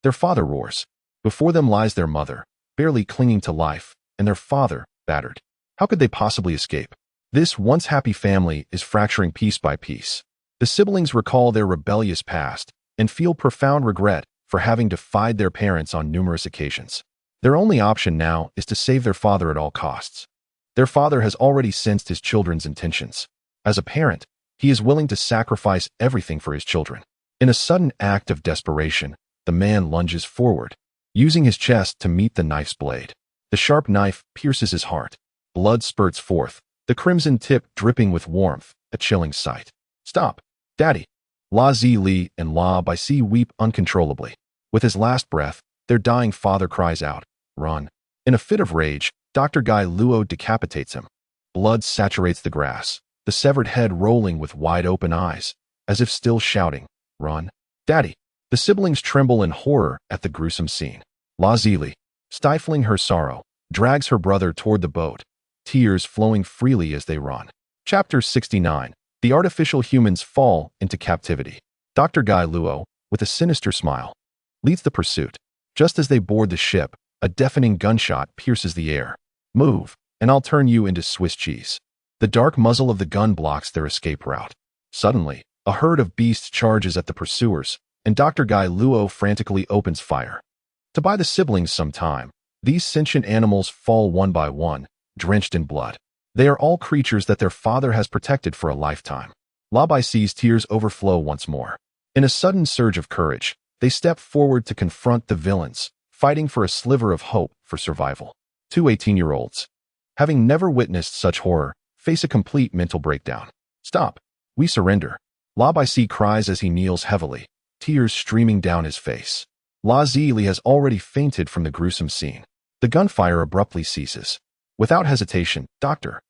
Their father roars. Before them lies their mother, barely clinging to life, and their father, battered. How could they possibly escape? This once happy family is fracturing piece by piece. The siblings recall their rebellious past and feel profound regret for having defied their parents on numerous occasions. Their only option now is to save their father at all costs. Their father has already sensed his children's intentions. As a parent, he is willing to sacrifice everything for his children. In a sudden act of desperation, the man lunges forward, using his chest to meet the knife's blade. The sharp knife pierces his heart. Blood spurts forth, the crimson tip dripping with warmth, a chilling sight. Stop, Daddy. La Zili and La Bai Si weep uncontrollably. With his last breath, their dying father cries out, Run. In a fit of rage, Dr. Guy Luo decapitates him. Blood saturates the grass, the severed head rolling with wide-open eyes, as if still shouting, Run. Daddy. The siblings tremble in horror at the gruesome scene. La Zili, stifling her sorrow, drags her brother toward the boat, tears flowing freely as they run. Chapter 69. The artificial humans fall into captivity. Dr. Guy Luo, with a sinister smile, leads the pursuit. Just as they board the ship, a deafening gunshot pierces the air. Move, and I'll turn you into Swiss cheese. The dark muzzle of the gun blocks their escape route. Suddenly, a herd of beasts charges at the pursuers, and Dr. Guy Luo frantically opens fire. To buy the siblings some time, these sentient animals fall one by one, drenched in blood. They are all creatures that their father has protected for a lifetime. La Bai Si's tears overflow once more. In a sudden surge of courage, they step forward to confront the villains, fighting for a sliver of hope for survival. Two 18-year-olds, having never witnessed such horror, face a complete mental breakdown. Stop. We surrender. La Bai Si cries as he kneels heavily, tears streaming down his face. La Zili has already fainted from the gruesome scene. The gunfire abruptly ceases. Without hesitation, Dr.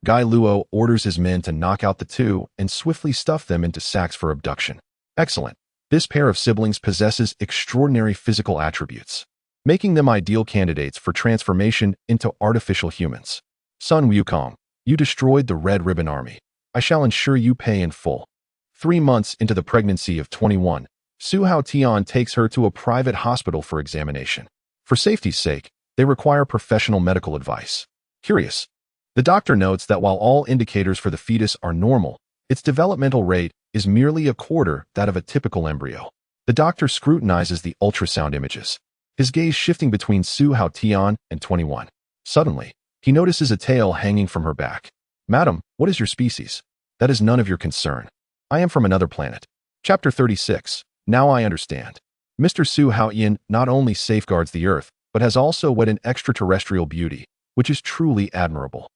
Guy Luo orders his men to knock out the two and swiftly stuff them into sacks for abduction. Excellent. This pair of siblings possesses extraordinary physical attributes, making them ideal candidates for transformation into artificial humans. Sun Wukong, you destroyed the Red Ribbon Army. I shall ensure you pay in full. 3 months into the pregnancy of 21, Su Haotian takes her to a private hospital for examination. For safety's sake, they require professional medical advice. Curious. The doctor notes that while all indicators for the fetus are normal, its developmental rate is merely a quarter that of a typical embryo. The doctor scrutinizes the ultrasound images, his gaze shifting between Su Haotian and 21. Suddenly, he notices a tail hanging from her back. Madam, what is your species? That is none of your concern. I am from another planet. Chapter 36. Now I understand. Mr. Su Haotian not only safeguards the Earth, but has also wed an extraterrestrial beauty, which is truly admirable.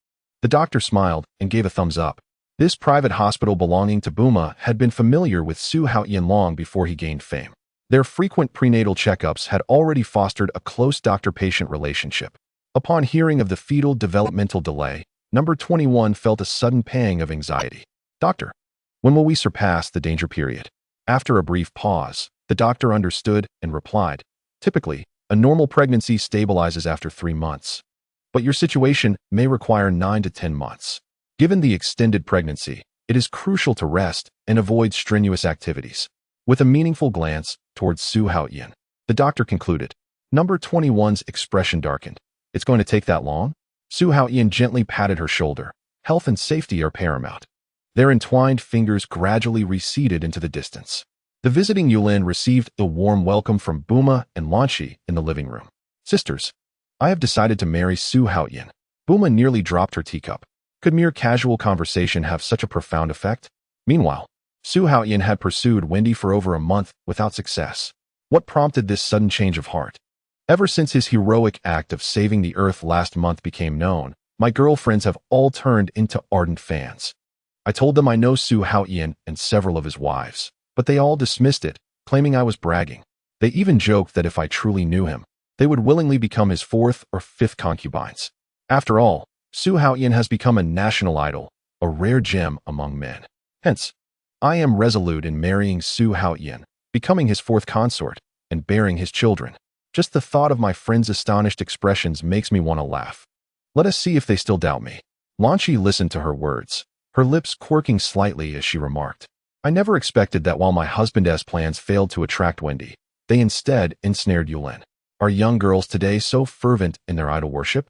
The doctor smiled and gave a thumbs up. This private hospital belonging to Bulma had been familiar with Su Haotian long before he gained fame. Their frequent prenatal checkups had already fostered a close doctor-patient relationship. Upon hearing of the fetal developmental delay, Number 21 felt a sudden pang of anxiety. Doctor, when will we surpass the danger period? After a brief pause, the doctor understood and replied, typically, a normal pregnancy stabilizes after 3 months. But your situation may require 9 to 10 months. Given the extended pregnancy, it is crucial to rest and avoid strenuous activities. With a meaningful glance towards Su Haotian, the doctor concluded. Number 21's expression darkened. It's going to take that long? Su Haotian gently patted her shoulder. Health and safety are paramount. Their entwined fingers gradually receded into the distance. The visiting Yulin received a warm welcome from Bulma and Lanchi in the living room. Sisters, I have decided to marry Su Haotian. Bulma nearly dropped her teacup. Could mere casual conversation have such a profound effect? Meanwhile, Su Haotian had pursued Wendy for over a month without success. What prompted this sudden change of heart? Ever since his heroic act of saving the Earth last month became known, my girlfriends have all turned into ardent fans. I told them I know Su Haotian and several of his wives, but they all dismissed it, claiming I was bragging. They even joked that if I truly knew him, they would willingly become his 4th or 5th concubines. After all, Su Haotian has become a national idol, a rare gem among men. Hence, I am resolute in marrying Su Haotian, becoming his 4th consort, and bearing his children. Just the thought of my friends' astonished expressions makes me want to laugh. Let us see if they still doubt me. Lanchi listened to her words, her lips quirking slightly as she remarked, I never expected that while my husband's plans failed to attract Wendy, they instead ensnared Yulin. Are young girls today so fervent in their idol worship?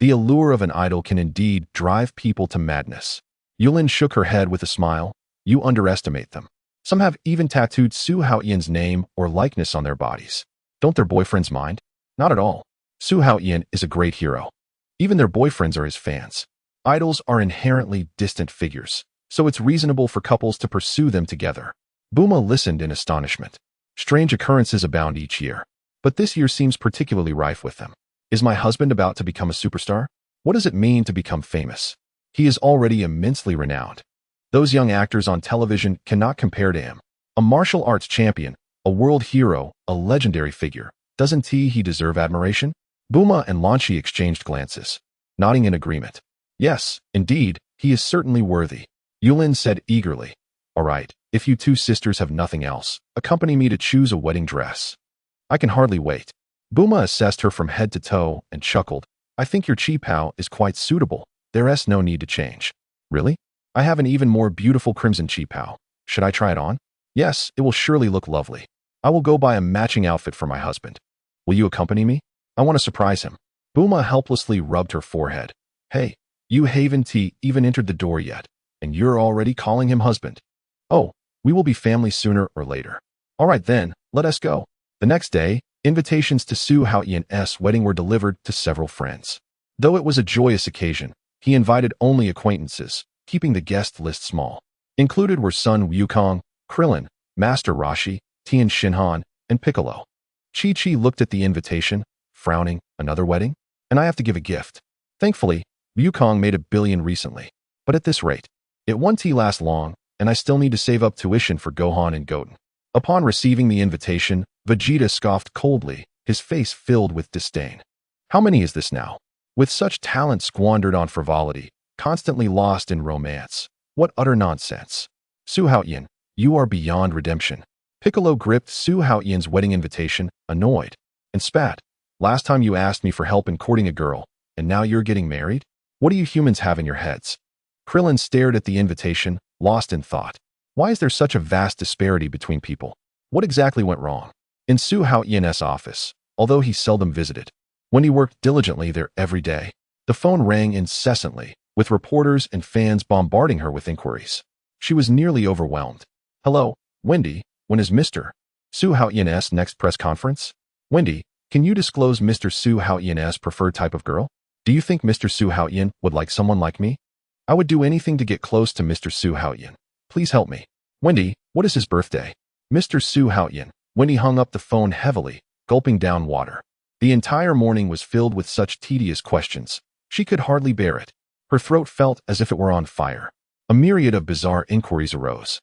The allure of an idol can indeed drive people to madness. Yulin shook her head with a smile. You underestimate them. Some have even tattooed Su Haotian's name or likeness on their bodies. Don't their boyfriends mind? Not at all. Su Haotian is a great hero. Even their boyfriends are his fans. Idols are inherently distant figures, so it's reasonable for couples to pursue them together. Bulma listened in astonishment. Strange occurrences abound each year, but this year seems particularly rife with them. Is my husband about to become a superstar? What does it mean to become famous? He is already immensely renowned. Those young actors on television cannot compare to him. A martial arts champion, a world hero, a legendary figure. Doesn't he deserve admiration? Bulma and Lanchi exchanged glances, nodding in agreement. Yes, indeed, he is certainly worthy. Yulin said eagerly. All right, if you 2 sisters have nothing else, accompany me to choose a wedding dress. I can hardly wait. Bulma assessed her from head to toe and chuckled. I think your qipao is quite suitable. There's no need to change. Really? I have an even more beautiful crimson qipao. Should I try it on? Yes, it will surely look lovely. I will go buy a matching outfit for my husband. Will you accompany me? I want to surprise him. Bulma helplessly rubbed her forehead. Hey, you haven't even entered the door yet, and you're already calling him husband. Oh, we will be family sooner or later. All right then, let us go. The next day, invitations to Su Haotian's wedding were delivered to several friends. Though it was a joyous occasion, he invited only acquaintances, keeping the guest list small. Included were son Wukong, Krillin, Master Roshi, Tien Shinhan, and Piccolo. Chi-Chi looked at the invitation, frowning. Another wedding? And I have to give a gift. Thankfully, Wukong made $1 billion recently. But at this rate, it won't last long, and I still need to save up tuition for Gohan and Goten. Upon receiving the invitation, Vegeta scoffed coldly, his face filled with disdain. How many is this now? With such talent squandered on frivolity, constantly lost in romance. What utter nonsense. Su Haotian, you are beyond redemption. Piccolo gripped Su Haotian's wedding invitation, annoyed, and spat. Last time you asked me for help in courting a girl, and now you're getting married? What do you humans have in your heads? Krillin stared at the invitation, lost in thought. Why is there such a vast disparity between people? What exactly went wrong? In Su Haotian's office, although he seldom visited, when he worked diligently there every day, the phone rang incessantly, with reporters and fans bombarding her with inquiries. She was nearly overwhelmed. Hello, Wendy, when is Mr. Su Haotian's next press conference? Wendy, can you disclose Mr. Su Haotian's preferred type of girl? Do you think Mr. Su Haotian would like someone like me? I would do anything to get close to Mr. Su Haotian. Please help me. Wendy, what is his birthday? Mr. Su Haotian. Wendy hung up the phone heavily, gulping down water. The entire morning was filled with such tedious questions. She could hardly bear it. Her throat felt as if it were on fire. A myriad of bizarre inquiries arose.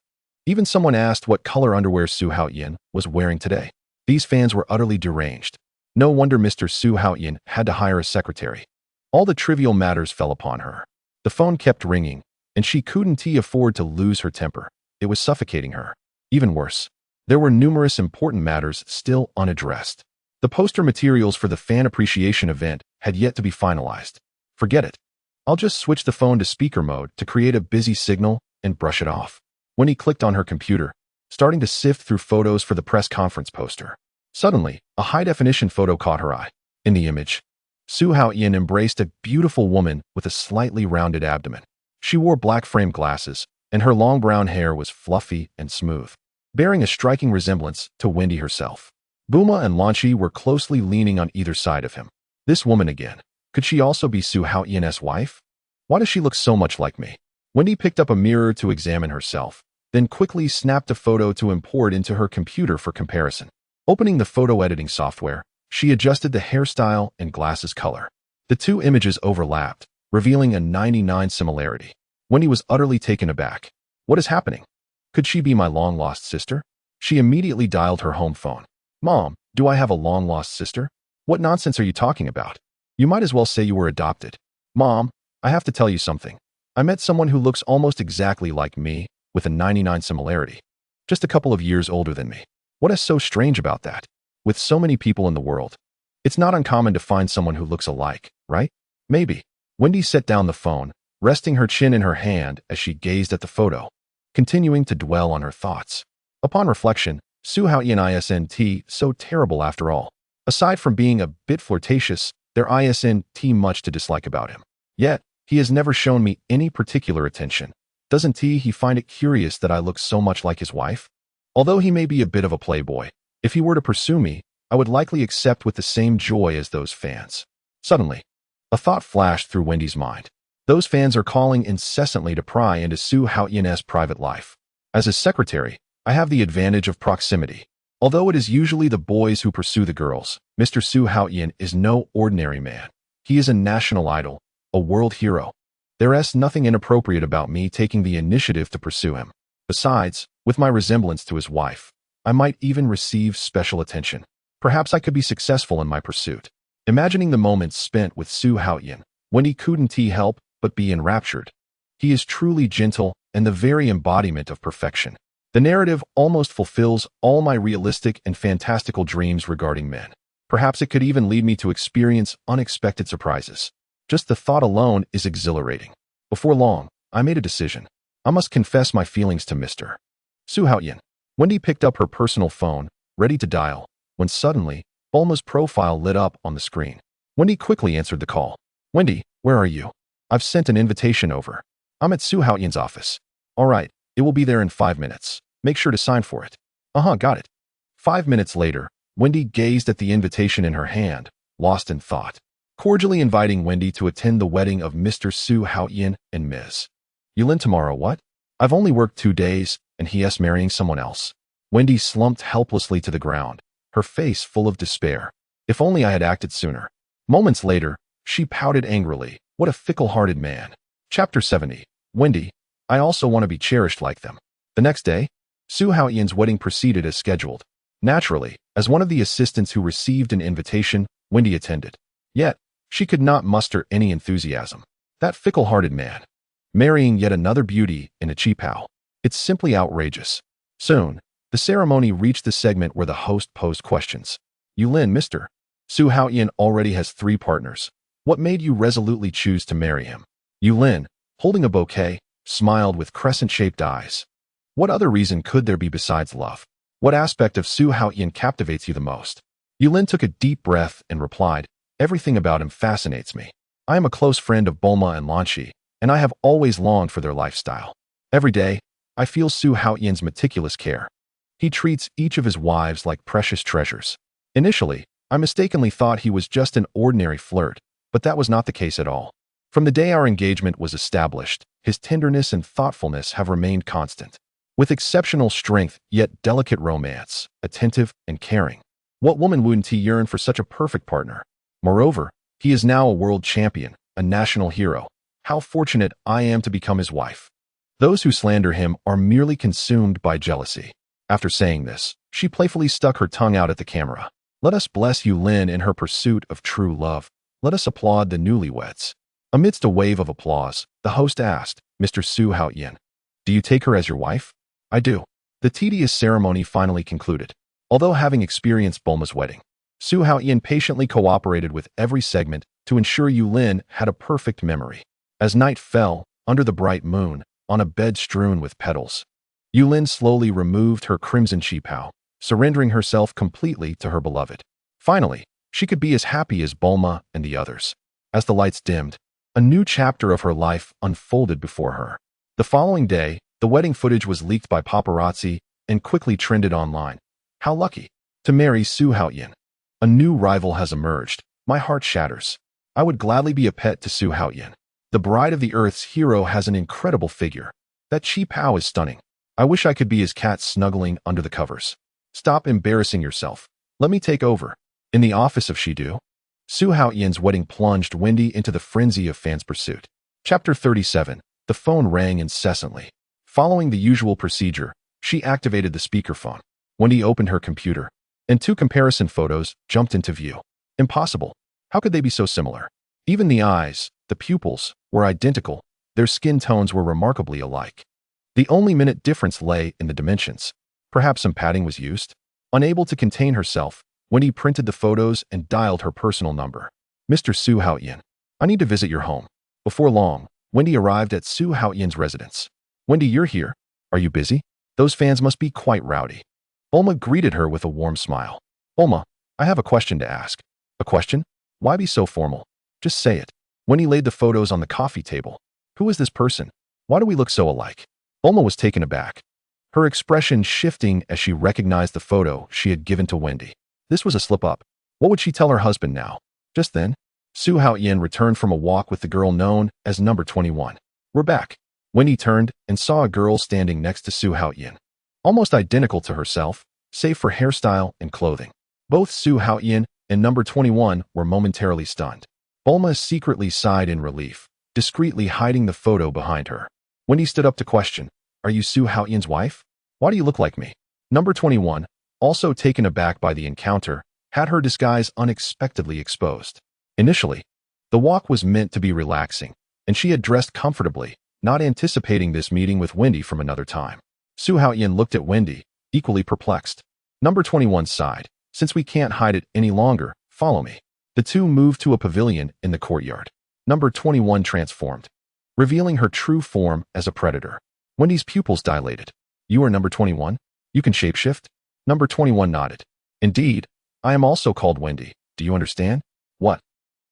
Even someone asked what color underwear Su Haotian was wearing today. These fans were utterly deranged. No wonder Mr. Su Haotian had to hire a secretary. All the trivial matters fell upon her. The phone kept ringing, and she couldn't afford to lose her temper. It was suffocating her. Even worse, there were numerous important matters still unaddressed. The poster materials for the fan appreciation event had yet to be finalized. Forget it. I'll just switch the phone to speaker mode to create a busy signal and brush it off. Wendy clicked on her computer, starting to sift through photos for the press conference poster. Suddenly, a high-definition photo caught her eye. In the image, Su Haotian embraced a beautiful woman with a slightly rounded abdomen. She wore black frame glasses, and her long brown hair was fluffy and smooth, bearing a striking resemblance to Wendy herself. Bulma and Lanchi were closely leaning on either side of him. This woman again. Could she also be Su Haotian's wife? Why does she look so much like me? Wendy picked up a mirror to examine herself, then quickly snapped a photo to import into her computer for comparison. Opening the photo editing software, she adjusted the hairstyle and glasses color. The two images overlapped, revealing a 99 similarity. Wendy was utterly taken aback. What is happening? Could she be my long-lost sister? She immediately dialed her home phone. Mom, do I have a long-lost sister? What nonsense are you talking about? You might as well say you were adopted. Mom, I have to tell you something. I met someone who looks almost exactly like me, with a 99 similarity. Just a couple of years older than me. What is so strange about that? With so many people in the world, it's not uncommon to find someone who looks alike, right? Maybe. Wendy set down the phone, resting her chin in her hand as she gazed at the photo, continuing to dwell on her thoughts. Upon reflection, Su Haotian isn't so terrible after all. Aside from being a bit flirtatious, there isn't much to dislike about him. Yet, he has never shown me any particular attention. Doesn't he find it curious that I look so much like his wife? Although he may be a bit of a playboy, if he were to pursue me, I would likely accept with the same joy as those fans. Suddenly, a thought flashed through Wendy's mind. Those fans are calling incessantly to pry into Su Haotian's private life. As his secretary, I have the advantage of proximity. Although it is usually the boys who pursue the girls, Mr. Su Haotian is no ordinary man. He is a national idol, a world hero. There is nothing inappropriate about me taking the initiative to pursue him. Besides, with my resemblance to his wife, I might even receive special attention. Perhaps I could be successful in my pursuit. Imagining the moments spent with Su Haotian, Wendy couldn't help but be enraptured. He is truly gentle and the very embodiment of perfection. The narrative almost fulfills all my realistic and fantastical dreams regarding men. Perhaps it could even lead me to experience unexpected surprises. Just the thought alone is exhilarating. Before long, I made a decision. I must confess my feelings to Mr. Su Haotian. Wendy picked up her personal phone, ready to dial, when suddenly, Bulma's profile lit up on the screen. Wendy quickly answered the call. Wendy, where are you? I've sent an invitation over. I'm at Su Haotian's office. All right, it will be there in 5 minutes. Make sure to sign for it. Got it. 5 minutes later, Wendy gazed at the invitation in her hand, lost in thought. Cordially inviting Wendy to attend the wedding of Mr. Su Haotian and Ms. Yulin tomorrow. What? I've only worked 2 days, and he is marrying someone else. Wendy slumped helplessly to the ground, her face full of despair. If only I had acted sooner. Moments later, she pouted angrily. What a fickle-hearted man. Chapter 70. Wendy, I also want to be cherished like them. The next day, Su Haotian's wedding proceeded as scheduled. Naturally, as one of the assistants who received an invitation, Wendy attended. Yet, she could not muster any enthusiasm. That fickle-hearted man. Marrying yet another beauty in a cheapao. It's simply outrageous. Soon, the ceremony reached the segment where the host posed questions. Yulin, Mr. Su Haotian already has 3 partners. What made you resolutely choose to marry him? Yulin, holding a bouquet, smiled with crescent-shaped eyes. What other reason could there be besides love? What aspect of Su Haotian captivates you the most? Yulin took a deep breath and replied, everything about him fascinates me. I am a close friend of Bulma and Lanchi, and I have always longed for their lifestyle. Every day, I feel Su Haotian's meticulous care. He treats each of his wives like precious treasures. Initially, I mistakenly thought he was just an ordinary flirt, but that was not the case at all. From the day our engagement was established, his tenderness and thoughtfulness have remained constant. With exceptional strength, yet delicate romance, attentive and caring. What woman wouldn't yearn for such a perfect partner? Moreover, he is now a world champion, a national hero. How fortunate I am to become his wife. Those who slander him are merely consumed by jealousy. After saying this, she playfully stuck her tongue out at the camera. Let us bless Yulin in her pursuit of true love. Let us applaud the newlyweds. Amidst a wave of applause, the host asked, Mr. Su Haotian, do you take her as your wife? I do. The tedious ceremony finally concluded. Although having experienced Bulma's wedding, Su Haotian patiently cooperated with every segment to ensure Yulin had a perfect memory. As night fell, under the bright moon, on a bed strewn with petals, Yulin slowly removed her crimson qipao, surrendering herself completely to her beloved. Finally, she could be as happy as Bulma and the others. As the lights dimmed, a new chapter of her life unfolded before her. The following day, the wedding footage was leaked by paparazzi and quickly trended online. How lucky to marry Su Haotian. A new rival has emerged. My heart shatters. I would gladly be a pet to Su Haotian. The bride of the Earth's hero has an incredible figure. That qipao is stunning. I wish I could be his cat snuggling under the covers. Stop embarrassing yourself. Let me take over. In the office of Shidu, Su Haotian's wedding plunged Wendy into the frenzy of fans' pursuit. Chapter 37. The phone rang incessantly. Following the usual procedure, she activated the speakerphone. Wendy opened her computer, and two comparison photos jumped into view. Impossible. How could they be so similar? Even the eyes, the pupils, were identical. Their skin tones were remarkably alike. The only minute difference lay in the dimensions. Perhaps some padding was used? Unable to contain herself, Wendy printed the photos and dialed her personal number. Mr. Su Haotian, I need to visit your home. Before long, Wendy arrived at Su Haotian's residence. Wendy, you're here. Are you busy? Those fans must be quite rowdy. Bulma greeted her with a warm smile. Bulma, I have a question to ask. A question? Why be so formal? Just say it. Wendy laid the photos on the coffee table. Who is this person? Why do we look so alike? Bulma was taken aback, her expression shifting as she recognized the photo she had given to Wendy. This was a slip-up. What would she tell her husband now? Just then, Su Haotian returned from a walk with the girl known as number 21. We're back. Wendy turned and saw a girl standing next to Su Haotian, almost identical to herself, save for hairstyle and clothing. Both Su Haotian and number 21 were momentarily stunned. Bulma secretly sighed in relief, discreetly hiding the photo behind her. Wendy stood up to question, Are you Su Haotian's wife? Why do you look like me? Number 21, also taken aback by the encounter, had her disguise unexpectedly exposed. Initially, the walk was meant to be relaxing, and she had dressed comfortably, not anticipating this meeting with Wendy from another time. Su Haotian looked at Wendy, equally perplexed. Number 21 sighed, Since we can't hide it any longer, follow me. The two moved to a pavilion in the courtyard. Number 21 transformed, revealing her true form as a predator. Wendy's pupils dilated. You are number 21? You can shapeshift? Number 21 nodded. Indeed, I am also called Wendy. Do you understand? What?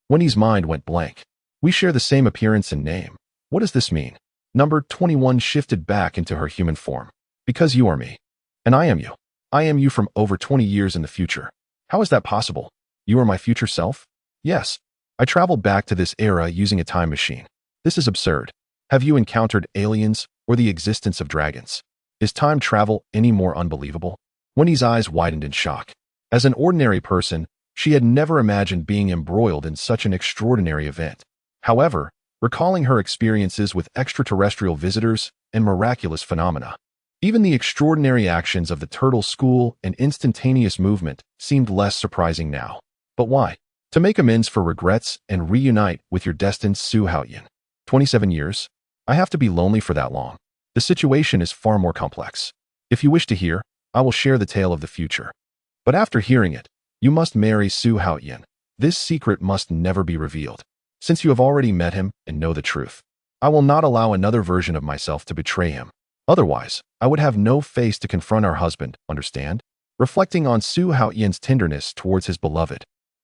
Wendy's mind went blank. We share the same appearance and name. What does this mean? Number 21 shifted back into her human form. Because you are me. And I am you. I am you from over 20 years in the future. How is that possible? You are my future self? Yes. I traveled back to this era using a time machine. This is absurd. Have you encountered aliens or the existence of dragons? Is time travel any more unbelievable? Wendy's eyes widened in shock. As an ordinary person, she had never imagined being embroiled in such an extraordinary event. However, recalling her experiences with extraterrestrial visitors and miraculous phenomena, even the extraordinary actions of the turtle school and instantaneous movement seemed less surprising now. But why? To make amends for regrets and reunite with your destined Su Haotian. 27 years? I have to be lonely for that long. The situation is far more complex. If you wish to hear, I will share the tale of the future. But after hearing it, you must marry Su Haotian. This secret must never be revealed. Since you have already met him and know the truth, I will not allow another version of myself to betray him. Otherwise, I would have no face to confront our husband, understand? Reflecting on Su Haotian's tenderness towards his beloved,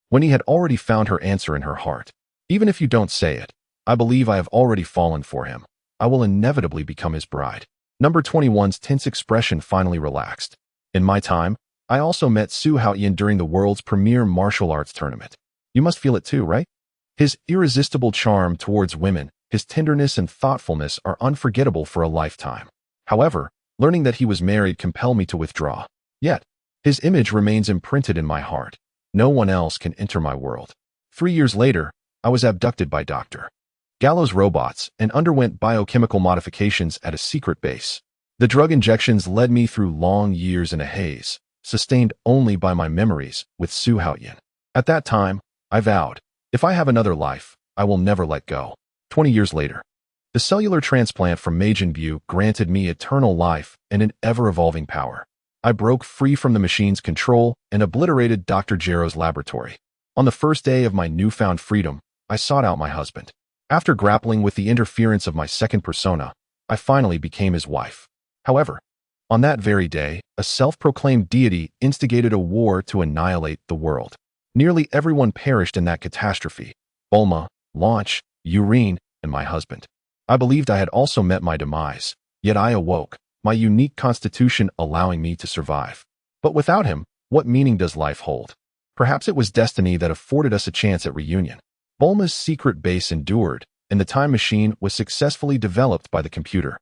when he had already found her answer in her heart. Even if you don't say it, I believe I have already fallen for him. I will inevitably become his bride. Number 21's tense expression finally relaxed. In my time, I also met Su Haotian during the world's premier martial arts tournament. You must feel it too, right? His irresistible charm towards women, his tenderness and thoughtfulness are unforgettable for a lifetime. However, learning that he was married compelled me to withdraw. Yet, his image remains imprinted in my heart. No one else can enter my world. 3 years later, I was abducted by Dr. Gallo's robots and underwent biochemical modifications at a secret base. The drug injections led me through long years in a haze, sustained only by my memories with Su Haotian. At that time, I vowed, if I have another life, I will never let go. 20 years later, the cellular transplant from Majin Buu granted me eternal life and an ever-evolving power. I broke free from the machine's control and obliterated Dr. Gero's laboratory. On the first day of my newfound freedom, I sought out my husband. After grappling with the interference of my second persona, I finally became his wife. However, on that very day, a self-proclaimed deity instigated a war to annihilate the world. Nearly everyone perished in that catastrophe: Bulma, Launch, Urine, and my husband. I believed I had also met my demise, yet I awoke, my unique constitution allowing me to survive. But without him, what meaning does life hold? Perhaps it was destiny that afforded us a chance at reunion. Bulma's secret base endured, and the time machine was successfully developed by the computer.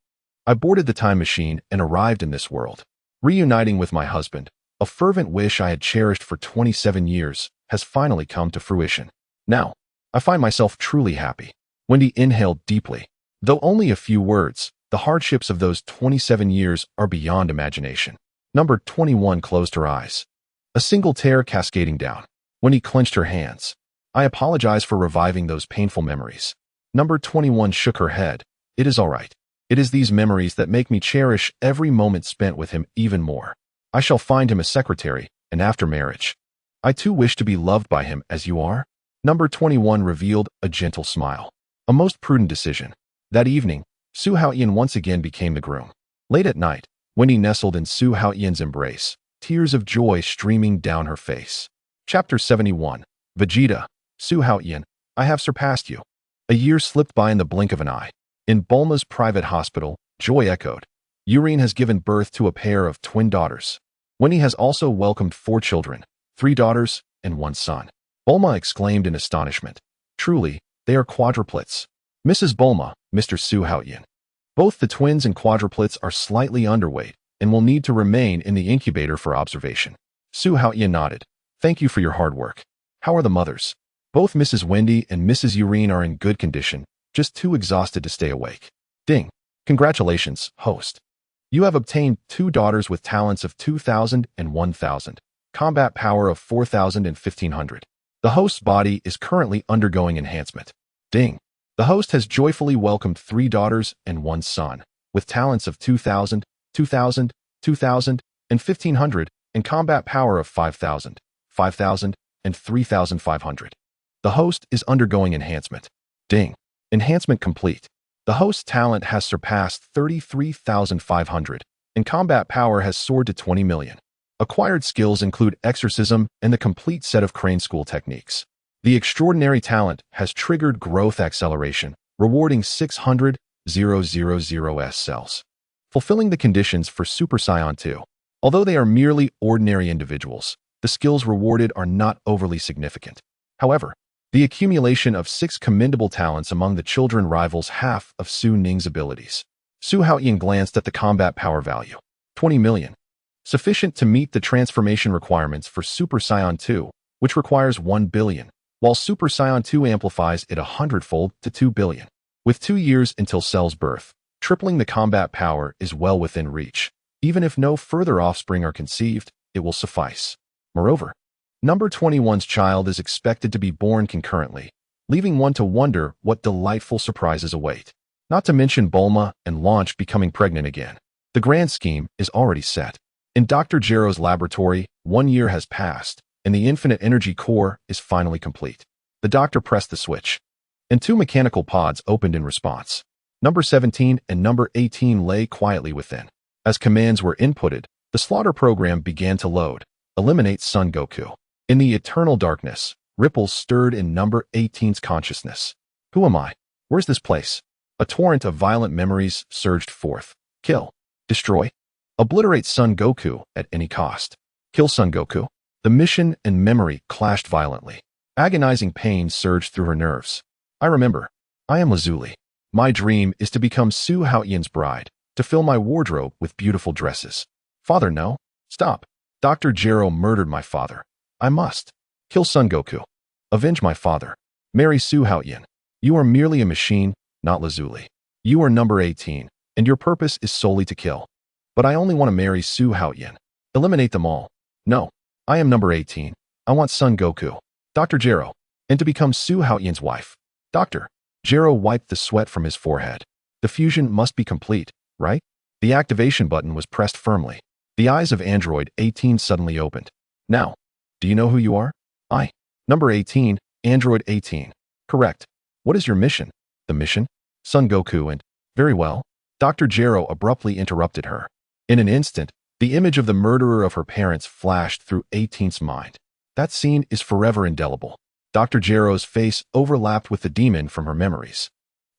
I boarded the time machine and arrived in this world. Reuniting with my husband, a fervent wish I had cherished for 27 years, has finally come to fruition. Now, I find myself truly happy. Wendy inhaled deeply. Though only a few words, the hardships of those 27 years are beyond imagination. Number 21 closed her eyes, a single tear cascading down. Wendy clenched her hands. I apologize for reviving those painful memories. Number 21 shook her head. It is all right. It is these memories that make me cherish every moment spent with him even more. I shall find him a secretary, and after marriage, I too wish to be loved by him as you are. Number 21 revealed a gentle smile. A most prudent decision. That evening, Su Haotian once again became the groom. Late at night, Wendy nestled in Su Haotian's embrace, tears of joy streaming down her face. Chapter 71. Vegeta. Su Haotian, I have surpassed you. A year slipped by in the blink of an eye. In Bulma's private hospital, joy echoed. Urine has given birth to a pair of twin daughters. Wendy has also welcomed 4 children, 3 daughters and 1 son. Bulma exclaimed in astonishment. Truly, they are quadruplets. Mrs. Bulma, Mr. Su Haotian. Both the twins and quadruplets are slightly underweight and will need to remain in the incubator for observation. Su Haotian nodded. Thank you for your hard work. How are the mothers? Both Mrs. Wendy and Mrs. Urine are in good condition, just too exhausted to stay awake. Ding. Congratulations, host. You have obtained 2 daughters with talents of 2,000 and 1,000, combat power of 4,000 and 1,500. The host's body is currently undergoing enhancement. Ding. The host has joyfully welcomed 3 daughters and 1 son, with talents of 2,000, 2,000, 2,000, and 1,500, and combat power of 5,000, 5,000, and 3,500. The host is undergoing enhancement. Ding. Enhancement complete. The host's talent has surpassed 33,500, and combat power has soared to 20 million. Acquired skills include exorcism and the complete set of crane school techniques. The extraordinary talent has triggered growth acceleration, rewarding 600,000 cells, fulfilling the conditions for Super Saiyan 2. Although they are merely ordinary individuals, the skills rewarded are not overly significant. However, the accumulation of 6 commendable talents among the children rivals half of Su Ning's abilities. Su Haotian glanced at the combat power value. 20 million. Sufficient to meet the transformation requirements for Super Saiyan 2, which requires 1 billion, while Super Saiyan 2 amplifies it 100-fold to 2 billion. With 2 years until Cell's birth, tripling the combat power is well within reach. Even if no further offspring are conceived, it will suffice. Moreover, Number 21's child is expected to be born concurrently, leaving one to wonder what delightful surprises await. Not to mention Bulma and Launch becoming pregnant again. The grand scheme is already set. In Dr. Gero's laboratory, 1 year has passed, and the infinite energy core is finally complete. The doctor pressed the switch, and 2 mechanical pods opened in response. Number 17 and number 18 lay quietly within. As commands were inputted, the slaughter program began to load. Eliminate Son Goku. In the eternal darkness, ripples stirred in number 18's consciousness. Who am I? Where's this place? A torrent of violent memories surged forth. Kill. Destroy. Obliterate Son Goku at any cost. Kill Son Goku. The mission and memory clashed violently. Agonizing pain surged through her nerves. I remember. I am Lazuli. My dream is to become Su Haotian's bride, to fill my wardrobe with beautiful dresses. Father, no. Stop. Dr. Gero murdered my father. I must. Kill Son Goku. Avenge my father. Marry Su Haotian. You are merely a machine, not Lazuli. You are number 18, and your purpose is solely to kill. But I only want to marry Su Haotian. Eliminate them all. No. I am number 18. I want Son Goku. Dr. Gero. And to become Su Haotian's wife. Doctor. Jero wiped the sweat from his forehead. The fusion must be complete, right? The activation button was pressed firmly. The eyes of Android 18 suddenly opened. Now, do you know who you are? I. Number 18, Android 18. Correct. What is your mission? The mission? Son Goku and… Very well. Dr. Jero abruptly interrupted her. In an instant, the image of the murderer of her parents flashed through 18's mind. That scene is forever indelible. Dr. Jero's face overlapped with the demon from her memories.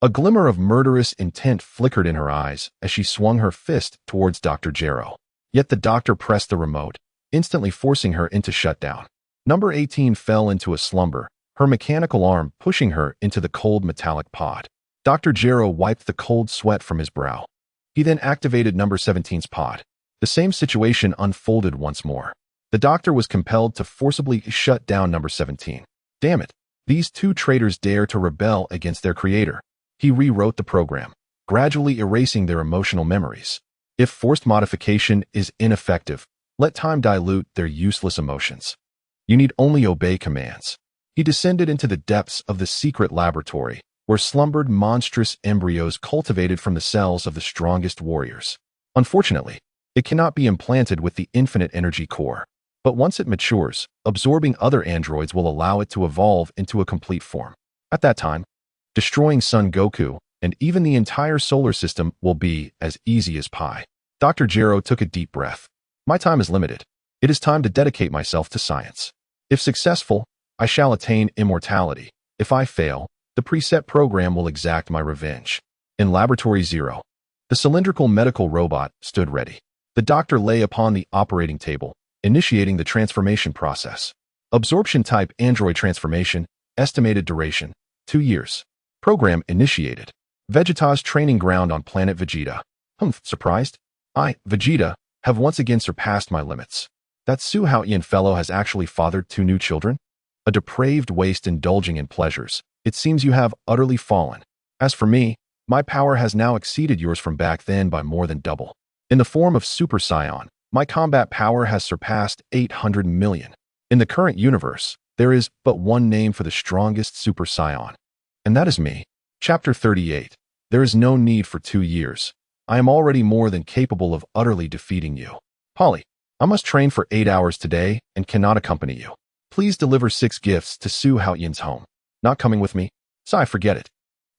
A glimmer of murderous intent flickered in her eyes as she swung her fist towards Dr. Jero. Yet the doctor pressed the remote, instantly forcing her into shutdown. Number 18 fell into a slumber, her mechanical arm pushing her into the cold metallic pod. Dr. Jero wiped the cold sweat from his brow. He then activated number 17's pod. The same situation unfolded once more. The doctor was compelled to forcibly shut down number 17. Damn it. These two traitors dare to rebel against their creator. He rewrote the program, gradually erasing their emotional memories. If forced modification is ineffective, let time dilute their useless emotions. You need only obey commands. He descended into the depths of the secret laboratory, where slumbered monstrous embryos cultivated from the cells of the strongest warriors. Unfortunately, it cannot be implanted with the infinite energy core. But once it matures, absorbing other androids will allow it to evolve into a complete form. At that time, destroying Son Goku and even the entire solar system will be as easy as pie. Dr. Jero took a deep breath. My time is limited. It is time to dedicate myself to science. If successful, I shall attain immortality. If I fail, the preset program will exact my revenge. In Laboratory 0, the cylindrical medical robot stood ready. The doctor lay upon the operating table, initiating the transformation process. Absorption type android transformation, estimated duration, 2 years. Program initiated. Vegeta's training ground on planet Vegeta. Surprised? I, Vegeta, have once again surpassed my limits. That Su Haotian fellow has actually fathered 2 new children? A depraved waste indulging in pleasures. It seems you have utterly fallen. As for me, my power has now exceeded yours from back then by more than double. In the form of Super Saiyan, my combat power has surpassed 800 million. In the current universe, there is but one name for the strongest Super Saiyan. And that is me. Chapter 38. There is no need for 2 years. I am already more than capable of utterly defeating you. Polly, I must train for 8 hours today and cannot accompany you. Please deliver 6 gifts to Su Haotian's home. Not coming with me? Sai, forget it.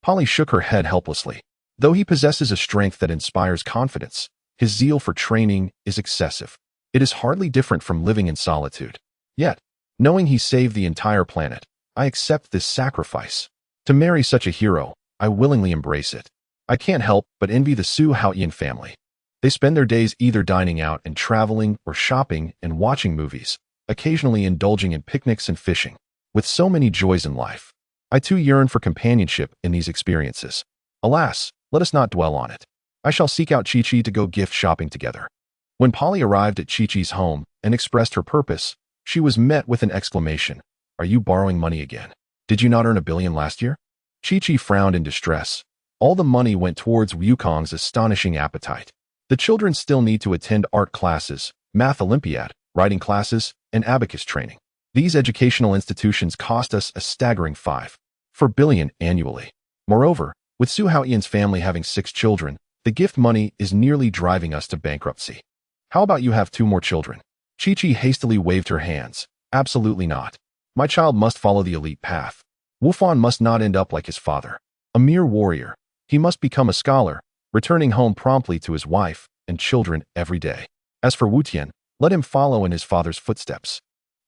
Polly shook her head helplessly. Though he possesses a strength that inspires confidence, his zeal for training is excessive. It is hardly different from living in solitude. Yet, knowing he saved the entire planet, I accept this sacrifice. To marry such a hero, I willingly embrace it. I can't help but envy the Su Haotian family. They spend their days either dining out and traveling or shopping and watching movies, occasionally indulging in picnics and fishing. With so many joys in life, I too yearn for companionship in these experiences. Alas, let us not dwell on it. I shall seek out Chi-Chi to go gift shopping together. When Polly arrived at Chi-Chi's home and expressed her purpose, she was met with an exclamation. Are you borrowing money again? Did you not earn $1 billion last year? Chi-Chi frowned in distress. All the money went towards Wukong's astonishing appetite. The children still need to attend art classes, math olympiad, writing classes, and abacus training. These educational institutions cost us a staggering $5 billion annually. Moreover, with Su Haotian's family having 6 children, the gift money is nearly driving us to bankruptcy. How about you have 2 more children? Chi-Chi hastily waved her hands. Absolutely not. My child must follow the elite path. Wufan must not end up like his father, a mere warrior. He must become a scholar, returning home promptly to his wife and children every day. As for Wutian, let him follow in his father's footsteps.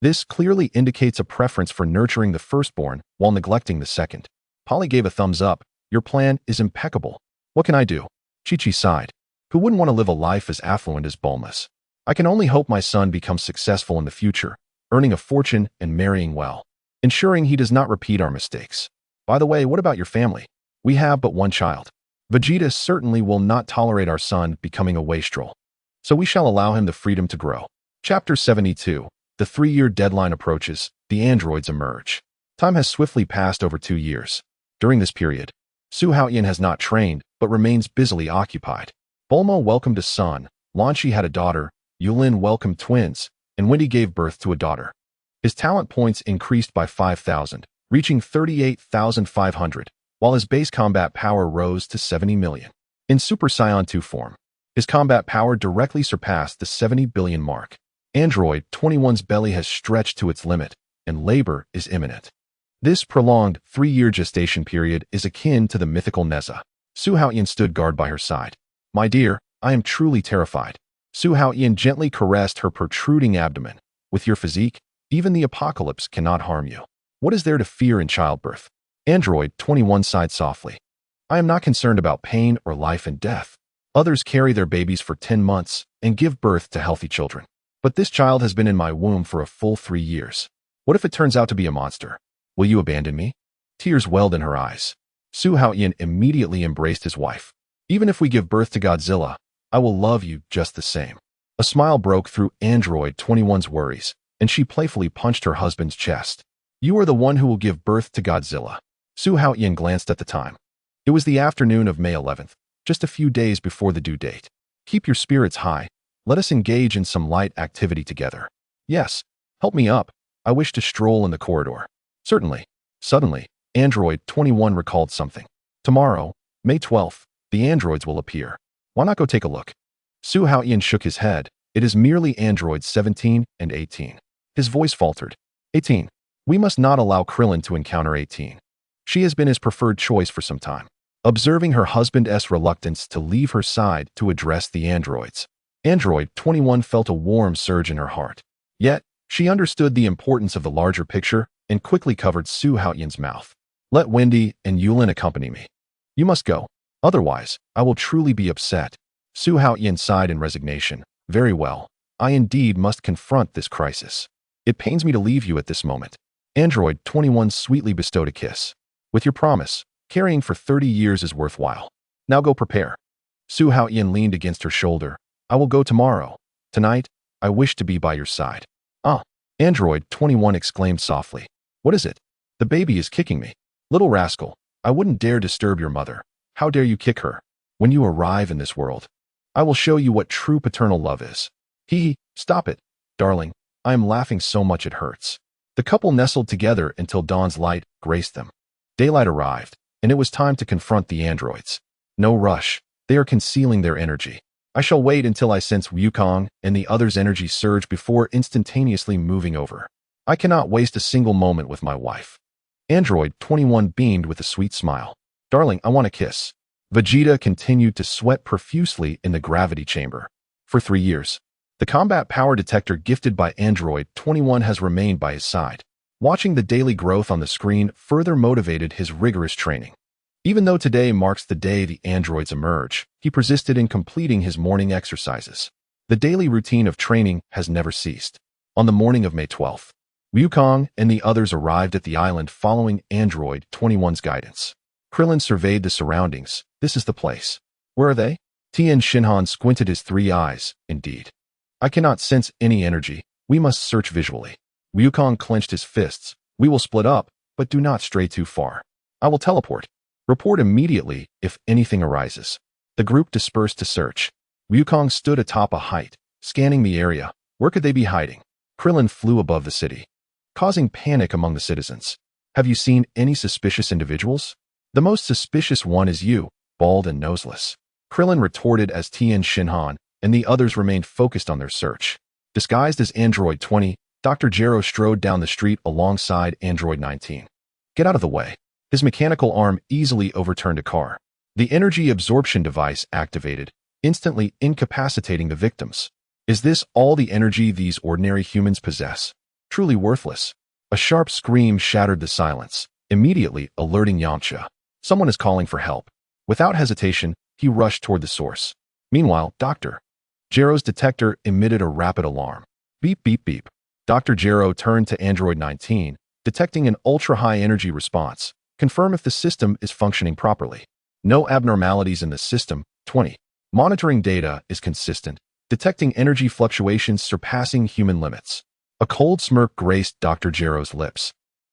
This clearly indicates a preference for nurturing the firstborn while neglecting the second. Polly gave a thumbs up. Your plan is impeccable. What can I do? Chi-Chi sighed. Who wouldn't want to live a life as affluent as Bulma's? I can only hope my son becomes successful in the future, earning a fortune and marrying well, ensuring he does not repeat our mistakes. By the way, what about your family? We have but one child. Vegeta certainly will not tolerate our son becoming a wastrel, so we shall allow him the freedom to grow. Chapter 72. The 3-year deadline approaches. The androids emerge. Time has swiftly passed over 2 years. During this period, Su Haotian has not trained, but remains busily occupied. Bulma welcomed a son, Lan Shi had a daughter, Yulin welcomed twins, and Wendy gave birth to a daughter. His talent points increased by 5,000, reaching 38,500, while his base combat power rose to 70 million. In Super Saiyan 2 form, his combat power directly surpassed the 70 billion mark. Android 21's belly has stretched to its limit, and labor is imminent. This prolonged 3-year gestation period is akin to the mythical Neza. Su Haotian stood guard by her side. My dear, I am truly terrified. Su Haotian gently caressed her protruding abdomen. With your physique, even the apocalypse cannot harm you. What is there to fear in childbirth? Android 21 sighed softly. I am not concerned about pain or life and death. Others carry their babies for 10 months and give birth to healthy children. But this child has been in my womb for a full 3 years. What if it turns out to be a monster? Will you abandon me? Tears welled in her eyes. Su Haotian immediately embraced his wife. Even if we give birth to Godzilla, I will love you just the same. A smile broke through Android 21's worries, and she playfully punched her husband's chest. You are the one who will give birth to Godzilla. Su Haotian glanced at the time. It was the afternoon of May 11th, just a few days before the due date. Keep your spirits high. Let us engage in some light activity together. Yes, help me up. I wish to stroll in the corridor. Certainly. Suddenly, Android 21 recalled something. Tomorrow, May 12th, the androids will appear. Why not go take a look? Su Haotian shook his head. It is merely androids 17 and 18. His voice faltered. 18. We must not allow Krillin to encounter 18. She has been his preferred choice for some time. Observing her husband's reluctance to leave her side to address the androids, Android 21 felt a warm surge in her heart. Yet, she understood the importance of the larger picture and quickly covered Su Haotian's mouth. Let Wendy and Yulin accompany me. You must go. Otherwise, I will truly be upset. Su Haotian sighed in resignation. Very well. I indeed must confront this crisis. It pains me to leave you at this moment. Android 21 sweetly bestowed a kiss. With your promise, carrying for 30 years is worthwhile. Now go prepare. Su Haotian leaned against her shoulder. I will go tomorrow. Tonight, I wish to be by your side. Ah, Android 21 exclaimed softly. What is it? The baby is kicking me. Little rascal, I wouldn't dare disturb your mother. How dare you kick her? When you arrive in this world, I will show you what true paternal love is. Stop it. Darling, I am laughing so much it hurts. The couple nestled together until dawn's light graced them. Daylight arrived, and it was time to confront the androids. No rush. They are concealing their energy. I shall wait until I sense Wukong and the others' energy surge before instantaneously moving over. I cannot waste a single moment with my wife. Android 21 beamed with a sweet smile. Darling, I want a kiss. Vegeta continued to sweat profusely in the gravity chamber. For 3 years, the combat power detector gifted by Android 21 has remained by his side. Watching the daily growth on the screen further motivated his rigorous training. Even though today marks the day the androids emerge, he persisted in completing his morning exercises. The daily routine of training has never ceased. On the morning of May 12th, Wukong and the others arrived at the island following Android 21's guidance. Krillin surveyed the surroundings. This is the place. Where are they? Shenron squinted his 3 eyes. Indeed. I cannot sense any energy. We must search visually. Wukong clenched his fists. We will split up, but do not stray too far. I will teleport. Report immediately if anything arises. The group dispersed to search. Wukong stood atop a height, scanning the area. Where could they be hiding? Krillin flew above the city, causing panic among the citizens. Have you seen any suspicious individuals? The most suspicious one is you, bald and noseless. Krillin retorted as Shenron and the others remained focused on their search. Disguised as Android 20, Dr. Gero strode down the street alongside Android 19. Get out of the way. His mechanical arm easily overturned a car. The energy absorption device activated, instantly incapacitating the victims. Is this all the energy these ordinary humans possess? Truly worthless. A sharp scream shattered the silence, immediately alerting Yamcha. Someone is calling for help. Without hesitation, he rushed toward the source. Meanwhile, Dr. Gero's detector emitted a rapid alarm. Beep, beep, beep. Dr. Gero turned to Android 19, detecting an ultra-high energy response. Confirm if the system is functioning properly. No abnormalities in the system. 20. Monitoring data is consistent, detecting energy fluctuations surpassing human limits. A cold smirk graced Dr. Gero's lips.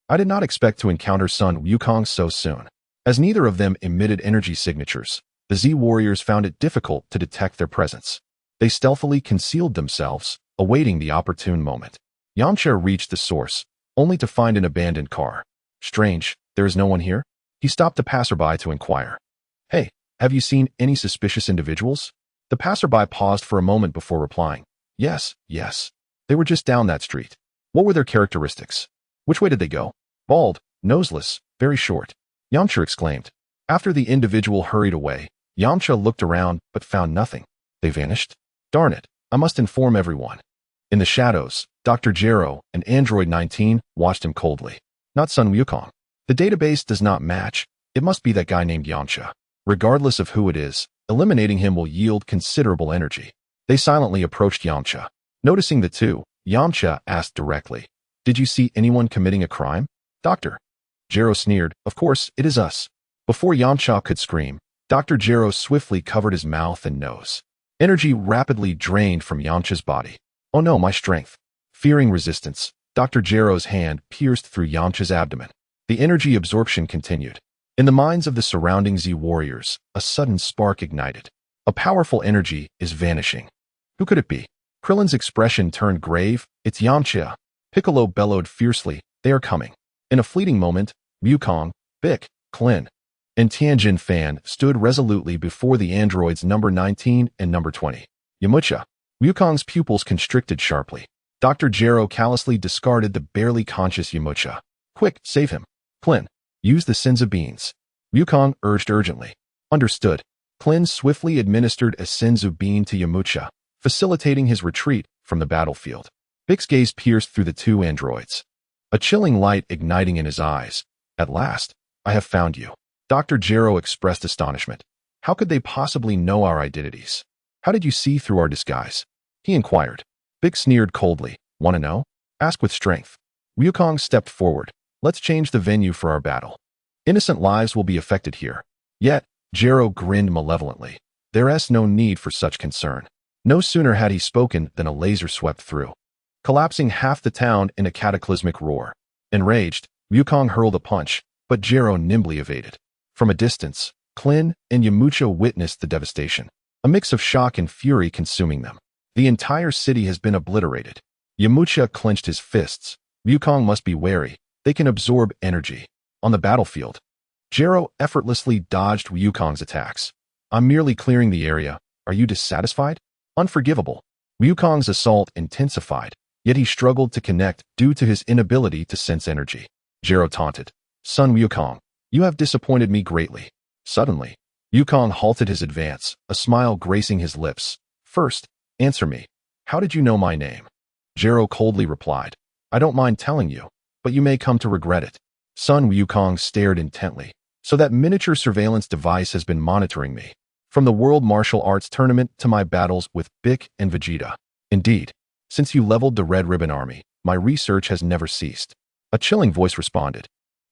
I did not expect to encounter Sun Wukong so soon. As neither of them emitted energy signatures, the Z warriors found it difficult to detect their presence. They stealthily concealed themselves, awaiting the opportune moment. Yamcha reached the source, only to find an abandoned car. Strange, there is no one here? He stopped the passerby to inquire. Hey, have you seen any suspicious individuals? The passerby paused for a moment before replying. Yes. They were just down that street. What were their characteristics? Which way did they go? Bald, noseless, very short. Yamcha exclaimed. After the individual hurried away, Yamcha looked around but found nothing. They vanished? Darn it, I must inform everyone. In the shadows, Dr. Gero and Android 19 watched him coldly. Not Sun Wukong. The database does not match. It must be that guy named Yamcha. Regardless of who it is, eliminating him will yield considerable energy. They silently approached Yamcha. Noticing the two, Yamcha asked directly, Did you see anyone committing a crime? Doctor. Gero sneered, Of course, it is us. Before Yamcha could scream, Dr. Gero swiftly covered his mouth and nose. Energy rapidly drained from Yamcha's body. Oh no, my strength. Fearing resistance, Dr. Gero's hand pierced through Yamcha's abdomen. The energy absorption continued. In the minds of the surrounding Z warriors, a sudden spark ignited. A powerful energy is vanishing. Who could it be? Krillin's expression turned grave. It's Yamcha. Piccolo bellowed fiercely. They are coming. In a fleeting moment, Wukong, Bic, Klin, and Tianjin Fan stood resolutely before the androids number 19 and number 20. Yamcha. Wukong's pupils constricted sharply. Dr. Gero callously discarded the barely conscious Yamcha. Quick, save him. Klin, use the Senzu beans. Wukong urged urgently. Understood. Klin swiftly administered a Senzu bean to Yamcha, facilitating his retreat from the battlefield. Bic's gaze pierced through the two androids. A chilling light igniting in his eyes. At last, I have found you. Dr. Gero expressed astonishment. How could they possibly know our identities? How did you see through our disguise? He inquired. Bic sneered coldly. Want to know? Ask with strength. Wukong stepped forward. Let's change the venue for our battle. Innocent lives will be affected here. Yet, Gero grinned malevolently. There's no need for such concern. No sooner had he spoken than a laser swept through, collapsing half the town in a cataclysmic roar. Enraged, Wukong hurled a punch, but Gero nimbly evaded. From a distance, Klin and Yamcha witnessed the devastation, a mix of shock and fury consuming them. The entire city has been obliterated. Yamcha clenched his fists. Wukong must be wary. They can absorb energy. On the battlefield, Gero effortlessly dodged Wukong's attacks. I'm merely clearing the area. Are you dissatisfied? Unforgivable. Wukong's assault intensified, yet he struggled to connect due to his inability to sense energy. Gero taunted. Son Wukong, you have disappointed me greatly. Suddenly, Wukong halted his advance, a smile gracing his lips. First, answer me. How did you know my name? Gero coldly replied. I don't mind telling you, but you may come to regret it. Son Wukong stared intently. So that miniature surveillance device has been monitoring me, from the World Martial Arts Tournament to my battles with Bic and Vegeta. Indeed, since you leveled the Red Ribbon Army, my research has never ceased. A chilling voice responded.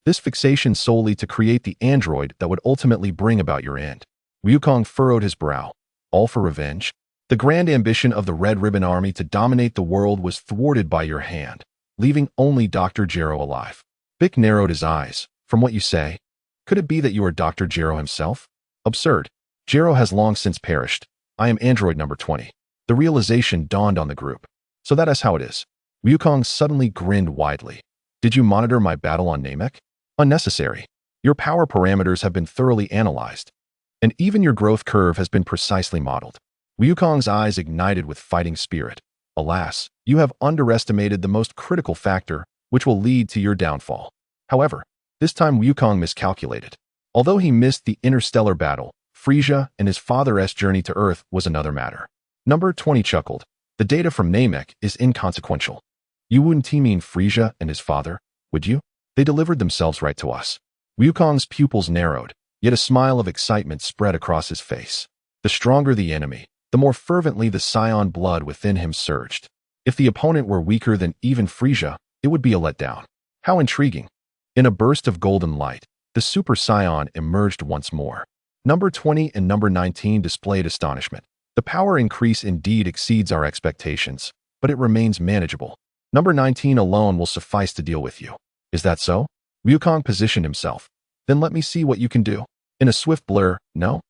This fixation solely to create the android that would ultimately bring about your end. Wukong furrowed his brow. All for revenge? The grand ambition of the Red Ribbon Army to dominate the world was thwarted by your hand, leaving only Dr. Gero alive. Bic narrowed his eyes. From what you say, could it be that you are Dr. Gero himself? Absurd. Gero has long since perished. I am android number 20. The realization dawned on the group. So that is how it is. Wukong suddenly grinned widely. Did you monitor my battle on Namek? Unnecessary. Your power parameters have been thoroughly analyzed, and even your growth curve has been precisely modeled. Wukong's eyes ignited with fighting spirit. Alas, you have underestimated the most critical factor, which will lead to your downfall. However, this time Wukong miscalculated. Although he missed the interstellar battle, Frisia and his father's journey to Earth was another matter. Number 20 chuckled. The data from Namek is inconsequential. You wouldn't mean Frisia and his father, would you? They delivered themselves right to us. Wukong's pupils narrowed, yet a smile of excitement spread across his face. The stronger the enemy, the more fervently the Saiyan blood within him surged. If the opponent were weaker than even Frisia, it would be a letdown. How intriguing. In a burst of golden light, the Super Saiyan emerged once more. Number 20 and number 19 displayed astonishment. The power increase indeed exceeds our expectations, but it remains manageable. Number 19 alone will suffice to deal with you. Is that so? Wukong positioned himself. Then let me see what you can do. In a swift blur, no?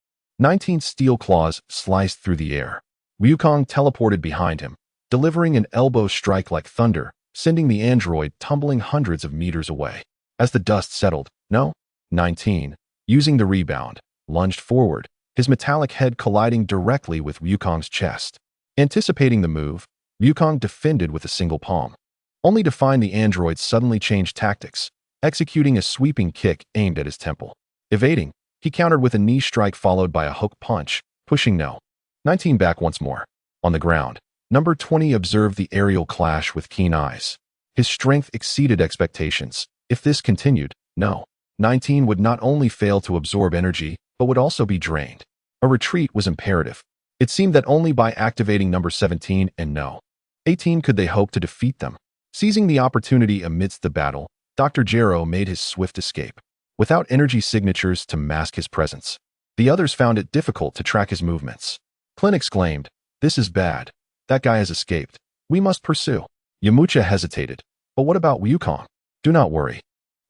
19's steel claws sliced through the air. Wukong teleported behind him, delivering an elbow strike like thunder, sending the android tumbling hundreds of meters away. As the dust settled, no? 19, using the rebound, lunged forward, his metallic head colliding directly with Wukong's chest. Anticipating the move, Wukong defended with a single palm, only to find the android suddenly change tactics, executing a sweeping kick aimed at his temple. Evading, he countered with a knee strike followed by a hook punch, pushing No. 19 back once more. On the ground, number 20 observed the aerial clash with keen eyes. His strength exceeded expectations. If this continued, No. 19 would not only fail to absorb energy, but would also be drained. A retreat was imperative. It seemed that only by activating number 17 and No. 18 could they hope to defeat them. Seizing the opportunity amidst the battle, Dr. Gero made his swift escape. Without energy signatures to mask his presence, the others found it difficult to track his movements. Clint exclaimed, "This is bad. That guy has escaped. We must pursue." Yamcha hesitated. "But what about Wukong?" "Do not worry.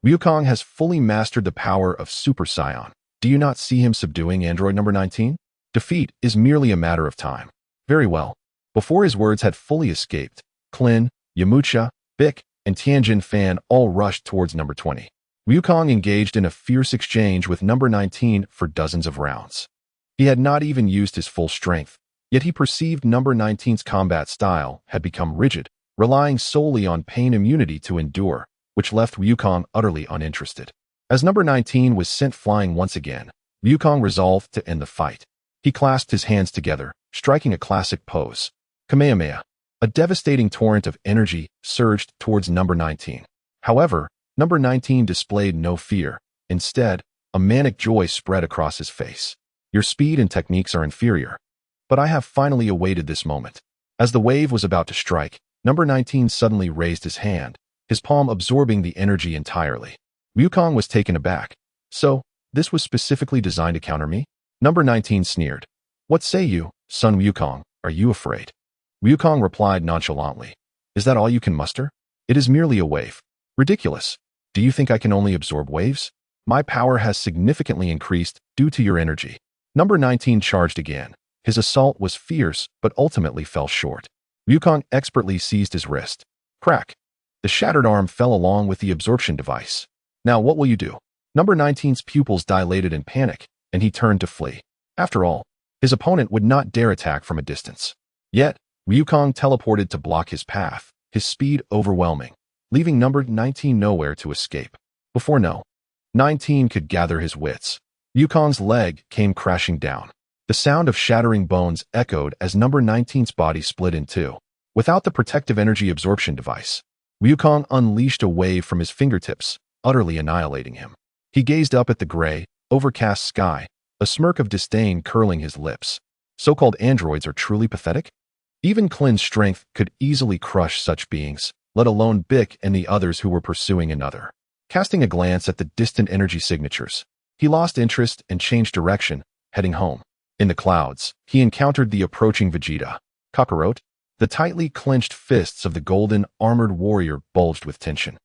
Wukong has fully mastered the power of Super Saiyan. Do you not see him subduing android number 19? Defeat is merely a matter of time." "Very well." Before his words had fully escaped, Klin, Yamcha, Bick, and Tianjin Fan all rushed towards number 20. Wukong engaged in a fierce exchange with number 19 for dozens of rounds. He had not even used his full strength, yet he perceived number 19's combat style had become rigid, relying solely on pain immunity to endure, which left Wukong utterly uninterested. As number 19 was sent flying once again, Wukong resolved to end the fight. He clasped his hands together, striking a classic pose. Kamehameha. A devastating torrent of energy surged towards number 19. However, number 19 displayed no fear. Instead, a manic joy spread across his face. "Your speed and techniques are inferior. But I have finally awaited this moment." As the wave was about to strike, number 19 suddenly raised his hand, his palm absorbing the energy entirely. Wukong was taken aback. "So, this was specifically designed to counter me?" Number 19 sneered. "What say you, son Wukong? Are you afraid?" Wukong replied nonchalantly. "Is that all you can muster? It is merely a wave." "Ridiculous. Do you think I can only absorb waves? My power has significantly increased due to your energy." Number 19 charged again. His assault was fierce, but ultimately fell short. Wukong expertly seized his wrist. Crack! The shattered arm fell along with the absorption device. "Now what will you do?" Number 19's pupils dilated in panic, and he turned to flee. After all, his opponent would not dare attack from a distance. Yet, Wukong teleported to block his path, his speed overwhelming, leaving number 19 nowhere to escape. Before No. 19 could gather his wits, Wukong's leg came crashing down. The sound of shattering bones echoed as number 19's body split in two. Without the protective energy absorption device, Wukong unleashed a wave from his fingertips, utterly annihilating him. He gazed up at the gray, overcast sky, a smirk of disdain curling his lips. So-called androids are truly pathetic? Even Klin's strength could easily crush such beings, let alone Bick and the others who were pursuing another. Casting a glance at the distant energy signatures, he lost interest and changed direction, heading home. In the clouds, he encountered the approaching Vegeta. Kakarot, the tightly clenched fists of the golden, armored warrior bulged with tension.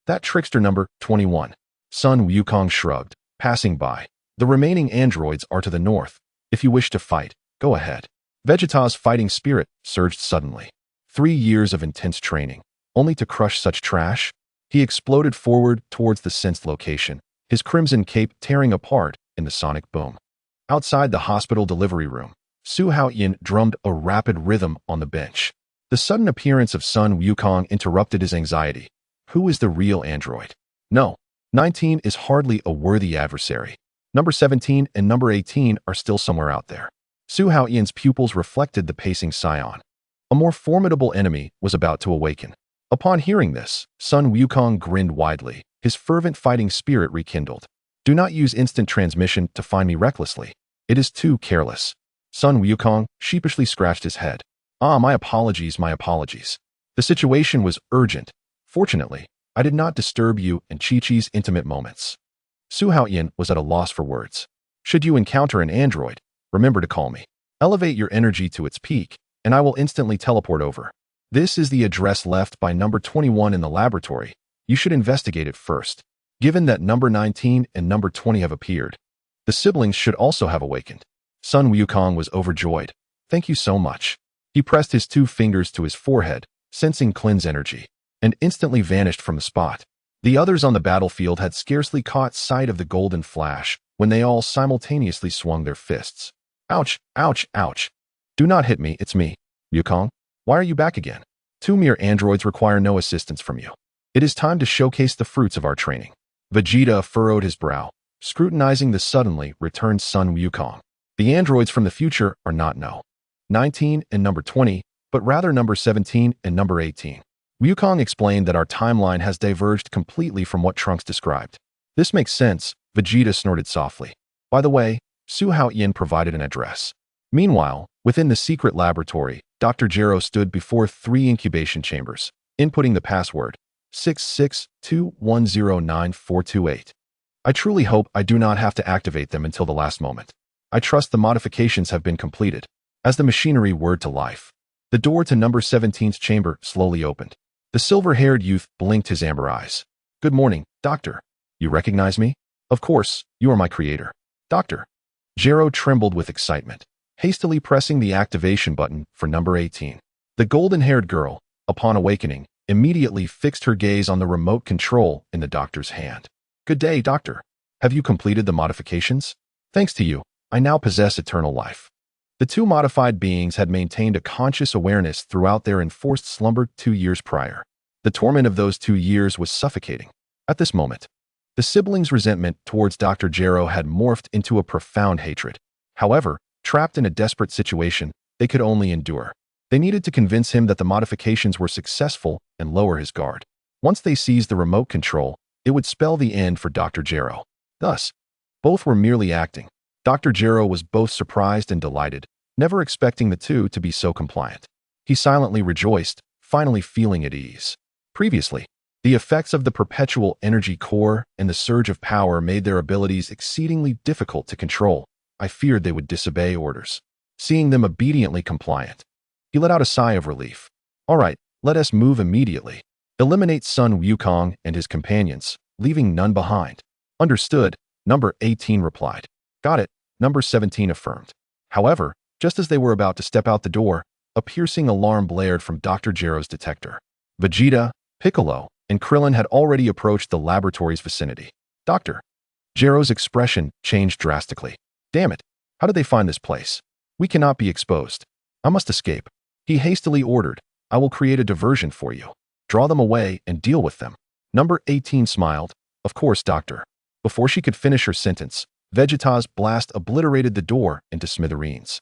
"That trickster number 21. Son Wukong shrugged, passing by. "The remaining androids are to the north. If you wish to fight, go ahead." Vegeta's fighting spirit surged suddenly. 3 years of intense training, only to crush such trash? He exploded forward towards the sensed location, his crimson cape tearing apart in the sonic boom. Outside the hospital delivery room, Su Haotian drummed a rapid rhythm on the bench. The sudden appearance of Son Wukong interrupted his anxiety. Who is the real android? No. 19 is hardly a worthy adversary. Number 17 and number 18 are still somewhere out there. Su Haotian's pupils reflected the pacing Saiyan. A more formidable enemy was about to awaken. Upon hearing this, Son Wukong grinned widely, his fervent fighting spirit rekindled. "Do not use instant transmission to find me recklessly. It is too careless." Son Wukong sheepishly scratched his head. My apologies, my apologies. The situation was urgent. Fortunately, I did not disturb you and Chi-Chi's intimate moments." Su Haotian was at a loss for words. "Should you encounter an android, remember to call me. Elevate your energy to its peak, and I will instantly teleport over. This is the address left by number 21 in the laboratory. You should investigate it first. Given that number 19 and number 20 have appeared, the siblings should also have awakened." Son Wukong was overjoyed. "Thank you so much." He pressed his 2 fingers to his forehead, sensing Klin's energy, and instantly vanished from the spot. The others on the battlefield had scarcely caught sight of the golden flash when they all simultaneously swung their fists. Ouch, ouch, ouch. Do not hit me, it's me. Wukong, why are you back again? 2 mere androids require no assistance from you. It is time to showcase the fruits of our training. Vegeta furrowed his brow, scrutinizing the suddenly returned son Wukong. The androids from the future are not No. 19 and number 20, but rather number 17 and number 18. Wukong explained that our timeline has diverged completely from what Trunks described. This makes sense, Vegeta snorted softly. By the way, Su Haotian provided an address. Meanwhile, within the secret laboratory, Dr. Gero stood before 3 incubation chambers, inputting the password 662109428. I truly hope I do not have to activate them until the last moment. I trust the modifications have been completed. As the machinery whirred to life, the door to number 17's chamber slowly opened. The silver-haired youth blinked his amber eyes. Good morning, Doctor. You recognize me? Of course, you are my creator. Doctor. Gero trembled with excitement, hastily pressing the activation button for number 18. The golden-haired girl, upon awakening, immediately fixed her gaze on the remote control in the doctor's hand. Good day, Doctor. Have you completed the modifications? Thanks to you, I now possess eternal life. The 2 modified beings had maintained a conscious awareness throughout their enforced slumber 2 years prior. The torment of those 2 years was suffocating. At this moment, the siblings' resentment towards Dr. Gero had morphed into a profound hatred. However, trapped in a desperate situation, they could only endure. They needed to convince him that the modifications were successful and lower his guard. Once they seized the remote control, it would spell the end for Dr. Gero. Thus, both were merely acting. Dr. Gero was both surprised and delighted, never expecting the 2 to be so compliant. He silently rejoiced, finally feeling at ease. Previously, the effects of the perpetual energy core and the surge of power made their abilities exceedingly difficult to control. I feared they would disobey orders. Seeing them obediently compliant, he let out a sigh of relief. All right, let us move immediately. Eliminate son Wukong and his companions, leaving none behind. Understood, number 18 replied. Got it, number 17 affirmed. However, just as they were about to step out the door, a piercing alarm blared from Dr. Gero's detector. Vegeta, Piccolo, and Krillin had already approached the laboratory's vicinity. Dr. Gero's expression changed drastically. Damn it, how did they find this place? We cannot be exposed. I must escape. He hastily ordered, I will create a diversion for you. Draw them away and deal with them. Number 18 smiled. Of course, Doctor. Before she could finish her sentence, Vegeta's blast obliterated the door into smithereens.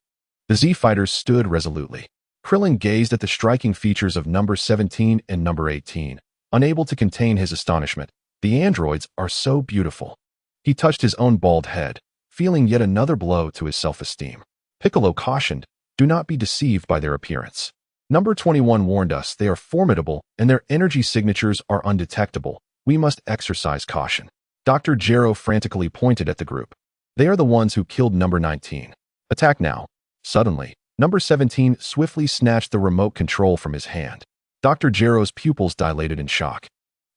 The Z-fighters stood resolutely. Krillin gazed at the striking features of number 17 and number 18, unable to contain his astonishment. The androids are so beautiful. He touched his own bald head, feeling yet another blow to his self-esteem. Piccolo cautioned, do not be deceived by their appearance. Number 21 warned us they are formidable and their energy signatures are undetectable. We must exercise caution. Dr. Gero frantically pointed at the group. They are the ones who killed number 19. Attack now. Suddenly, number 17 swiftly snatched the remote control from his hand. Dr. Gero's pupils dilated in shock.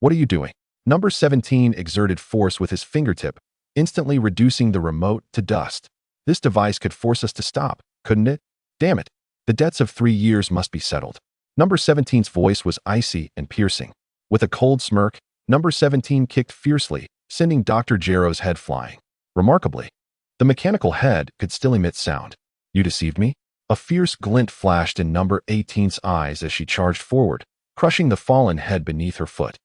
What are you doing? Number 17 exerted force with his fingertip, instantly reducing the remote to dust. This device could force us to stop, couldn't it? Damn it. The debts of 3 years must be settled. Number 17's voice was icy and piercing. With a cold smirk, number 17 kicked fiercely, sending Dr. Gero's head flying. Remarkably, the mechanical head could still emit sound. You deceived me? A fierce glint flashed in number 18's eyes as she charged forward, crushing the fallen head beneath her foot.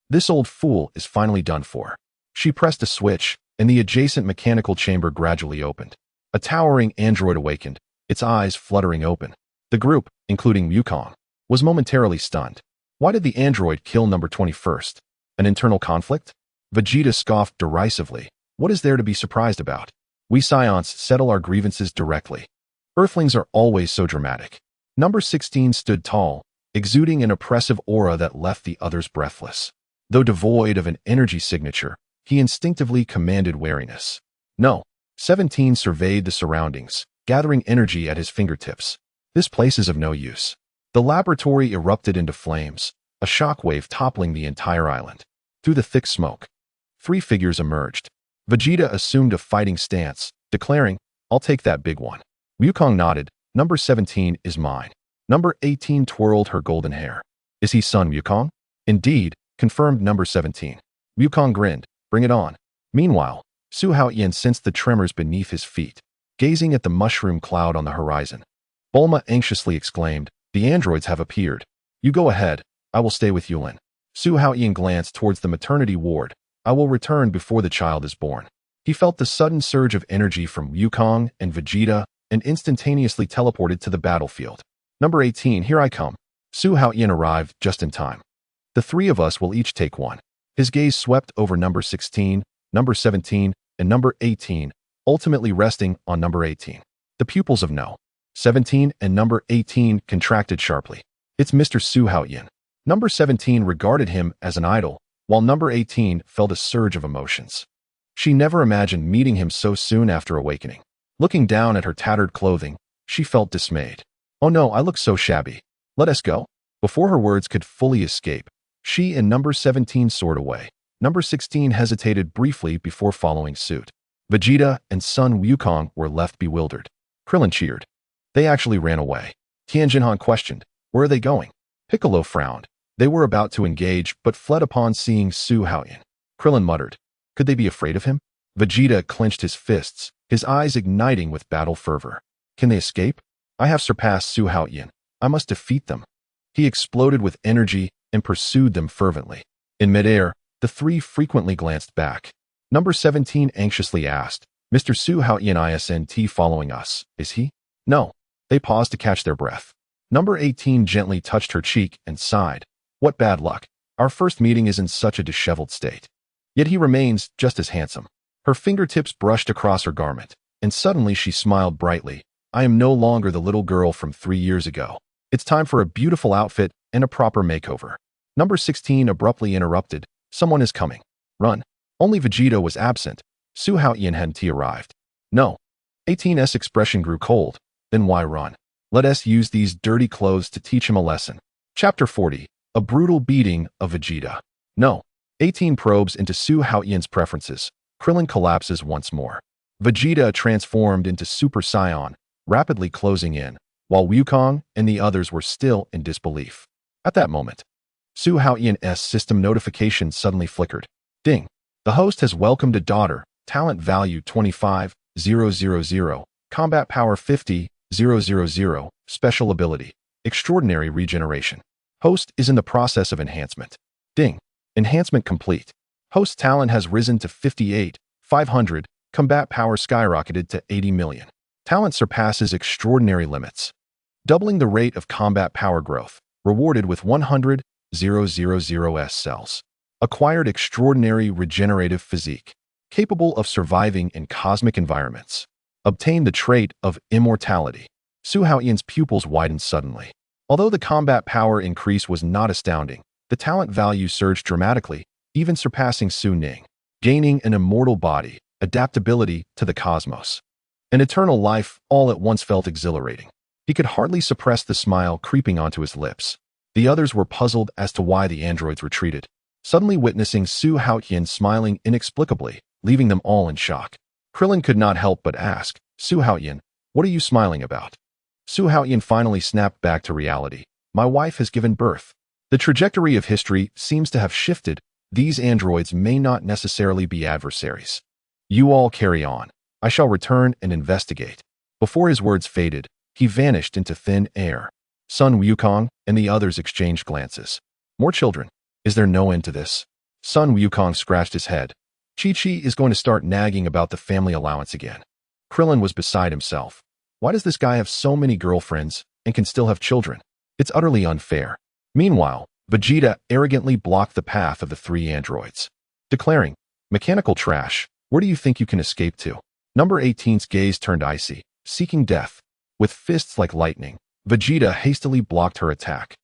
This old fool is finally done for. She pressed a switch, and the adjacent mechanical chamber gradually opened. A towering android awakened, its eyes fluttering open. The group, including Wukong, was momentarily stunned. Why did the android kill number 21st? An internal conflict? Vegeta scoffed derisively. What is there to be surprised about? We Saiyans settle our grievances directly. Earthlings are always so dramatic. Number 16 stood tall, exuding an oppressive aura that left the others breathless. Though devoid of an energy signature, he instinctively commanded wariness. No. 17 surveyed the surroundings, gathering energy at his fingertips. This place is of no use. The laboratory erupted into flames, a shockwave toppling the entire island. Through the thick smoke, 3 figures emerged. Vegeta assumed a fighting stance, declaring, I'll take that big one. Wukong nodded. Number 17 is mine. Number 18 twirled her golden hair. Is he son Wukong? Indeed, confirmed number 17. Wukong grinned. Bring it on. Meanwhile, Su Haotian sensed the tremors beneath his feet, gazing at the mushroom cloud on the horizon. Bulma anxiously exclaimed, the androids have appeared. You go ahead. I will stay with Yulin. Su Haotian glanced towards the maternity ward. I will return before the child is born. He felt the sudden surge of energy from Wukong and Vegeta and instantaneously teleported to the battlefield. Number 18, here I come. Su Haotian arrived just in time. The three of us will each take one. His gaze swept over number 16, number 17, and number 18, ultimately resting on number 18. The pupils of No. 17 and number 18 contracted sharply. It's Mr. Su Haotian. Number 17 regarded him as an idol, while number 18 felt a surge of emotions. She never imagined meeting him so soon after awakening. Looking down at her tattered clothing, she felt dismayed. Oh no, I look so shabby. Let us go. Before her words could fully escape, she and number 17 soared away. Number 16 hesitated briefly before following suit. Vegeta and son Wukong were left bewildered. Krillin cheered. They actually ran away. Tianjinhan questioned, where are they going? Piccolo frowned. They were about to engage, but fled upon seeing Su Haotian. Krillin muttered, could they be afraid of him? Vegeta clenched his fists, his eyes igniting with battle fervor. Can they escape? I have surpassed Su Haotian. I must defeat them. He exploded with energy and pursued them fervently. In midair, the three frequently glanced back. Number 17 anxiously asked, Mr. Su Haotian isn't following us, is he? No. They paused to catch their breath. Number 18 gently touched her cheek and sighed. What bad luck. Our first meeting is in such a disheveled state. Yet he remains just as handsome. Her fingertips brushed across her garment, and suddenly she smiled brightly. I am no longer the little girl from 3 years ago. It's time for a beautiful outfit and a proper makeover. Number 16 abruptly interrupted. Someone is coming. Run. Only Vegeta was absent. Su Haotian hadn't arrived. No. 18's expression grew cold. Then why run? Let us use these dirty clothes to teach him a lesson. Chapter 40. A brutal beating of Vegeta. No. 18 probes into Su Haotian's preferences. Krillin collapses once more. Vegeta transformed into Super Saiyan, rapidly closing in, while Wukong and the others were still in disbelief. At that moment, Su Haotian's system notification suddenly flickered. Ding. The host has welcomed a daughter, talent value 25,000, combat power 50,000, special ability, extraordinary regeneration. Host is in the process of enhancement. Ding. Enhancement complete. Host talent has risen to 58,500, combat power skyrocketed to 80 million. Talent surpasses extraordinary limits. Doubling the rate of combat power growth, rewarded with 100,000 cells. Acquired extraordinary regenerative physique, capable of surviving in cosmic environments. Obtained the trait of immortality. Su Haotian's pupils widened suddenly. Although the combat power increase was not astounding, the talent value surged dramatically, even surpassing Su Ning. Gaining an immortal body, adaptability to the cosmos. An eternal life all at once felt exhilarating. He could hardly suppress the smile creeping onto his lips. The others were puzzled as to why the androids retreated, suddenly witnessing Su Haotian smiling inexplicably, leaving them all in shock. Krillin could not help but ask, Su Haotian, what are you smiling about? Su Haotian finally snapped back to reality. My wife has given birth. The trajectory of history seems to have shifted. These androids may not necessarily be adversaries. You all carry on. I shall return and investigate. Before his words faded, he vanished into thin air. Son Wukong and the others exchanged glances. More children. Is there no end to this? Son Wukong scratched his head. Chi-Chi is going to start nagging about the family allowance again. Krillin was beside himself. Why does this guy have so many girlfriends and can still have children? It's utterly unfair. Meanwhile, Vegeta arrogantly blocked the path of the three androids, declaring, mechanical trash, where do you think you can escape to? Number 18's gaze turned icy, seeking death. With fists like lightning, Vegeta hastily blocked her attack,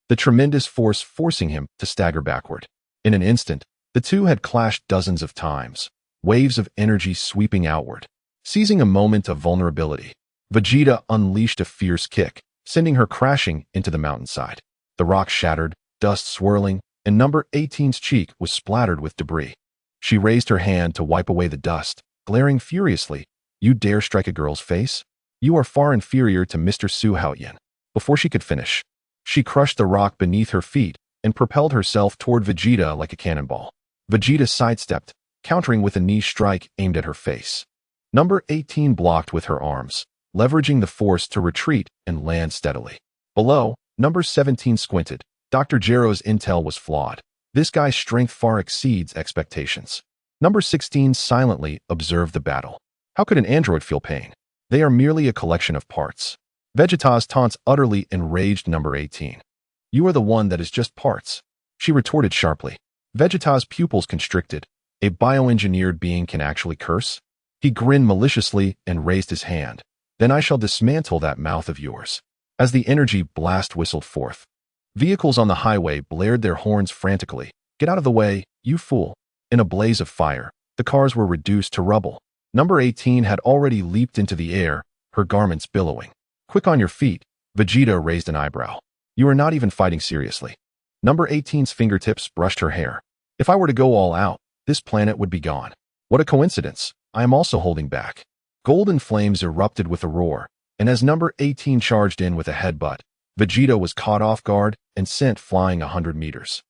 the tremendous force forcing him to stagger backward. In an instant, the two had clashed dozens of times, waves of energy sweeping outward. Seizing a moment of vulnerability, Vegeta unleashed a fierce kick, sending her crashing into the mountainside. The rock shattered, dust swirling, and number 18's cheek was splattered with debris. She raised her hand to wipe away the dust, glaring furiously. You dare strike a girl's face? You are far inferior to Mr. Su Haotian. Before she could finish, she crushed the rock beneath her feet and propelled herself toward Vegeta like a cannonball. Vegeta sidestepped, countering with a knee strike aimed at her face. Number 18 blocked with her arms, leveraging the force to retreat and land steadily. Below, number 17 squinted. Dr. Gero's intel was flawed. This guy's strength far exceeds expectations. Number 16 silently observed the battle. How could an android feel pain? They are merely a collection of parts. Vegeta's taunts utterly enraged number 18. You are the one that is just parts, she retorted sharply. Vegeta's pupils constricted. A bioengineered being can actually curse? He grinned maliciously and raised his hand. Then I shall dismantle that mouth of yours. As the energy blast whistled forth, vehicles on the highway blared their horns frantically. Get out of the way, you fool. In a blaze of fire, the cars were reduced to rubble. Number 18 had already leaped into the air, her garments billowing. Quick on your feet, Vegeta raised an eyebrow. You are not even fighting seriously. Number 18's fingertips brushed her hair. If I were to go all out, this planet would be gone. What a coincidence. I am also holding back. Golden flames erupted with a roar, and as number 18 charged in with a headbutt, Vegeta was caught off guard and sent flying 100 meters.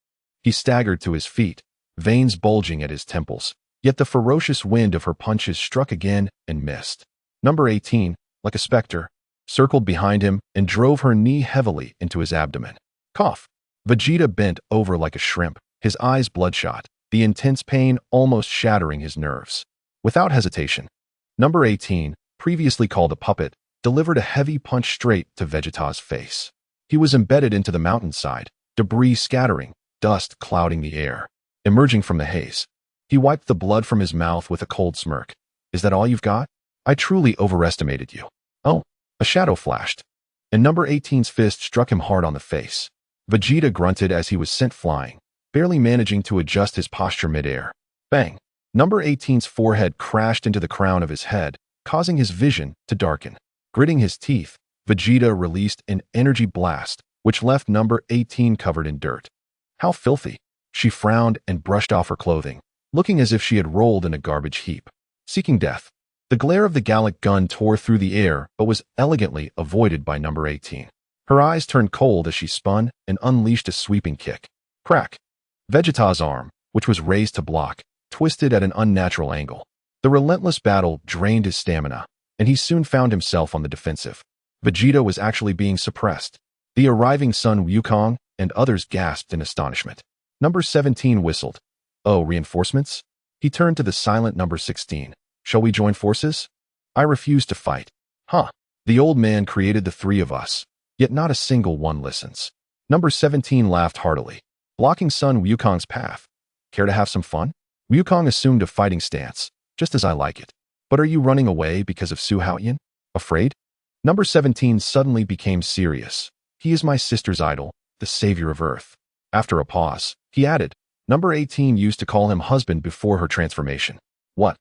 He staggered to his feet, veins bulging at his temples, yet the ferocious wind of her punches struck again and missed. Number 18, like a specter, circled behind him and drove her knee heavily into his abdomen. Cough. Vegeta bent over like a shrimp, his eyes bloodshot, the intense pain almost shattering his nerves. Without hesitation, number 18, previously called a puppet, delivered a heavy punch straight to Vegeta's face. He was embedded into the mountainside, debris scattering, dust clouding the air. Emerging from the haze, he wiped the blood from his mouth with a cold smirk. Is that all you've got? I truly overestimated you. Oh, a shadow flashed, and number 18's fist struck him hard on the face. Vegeta grunted as he was sent flying, barely managing to adjust his posture midair. Bang! Number 18's forehead crashed into the crown of his head, causing his vision to darken. Gritting his teeth, Vegeta released an energy blast, which left number 18 covered in dirt. How filthy! She frowned and brushed off her clothing, looking as if she had rolled in a garbage heap. Seeking death. The glare of the Gallic gun tore through the air but was elegantly avoided by number 18. Her eyes turned cold as she spun and unleashed a sweeping kick. Crack! Vegeta's arm, which was raised to block, twisted at an unnatural angle. The relentless battle drained his stamina, and he soon found himself on the defensive. Vegeta was actually being suppressed. The arriving Sun Wukong and others gasped in astonishment. Number 17 whistled. Oh, reinforcements? He turned to the silent number 16. Shall we join forces? I refuse to fight. Huh. The old man created the three of us, yet not a single one listens. Number 17 laughed heartily, blocking Sun Wukong's path. Care to have some fun? Wukong assumed a fighting stance, just as I like it. But are you running away because of Su Haotian? Afraid? Number 17 suddenly became serious. He is my sister's idol, the savior of Earth. After a pause, he added, number 18 used to call him husband before her transformation. What?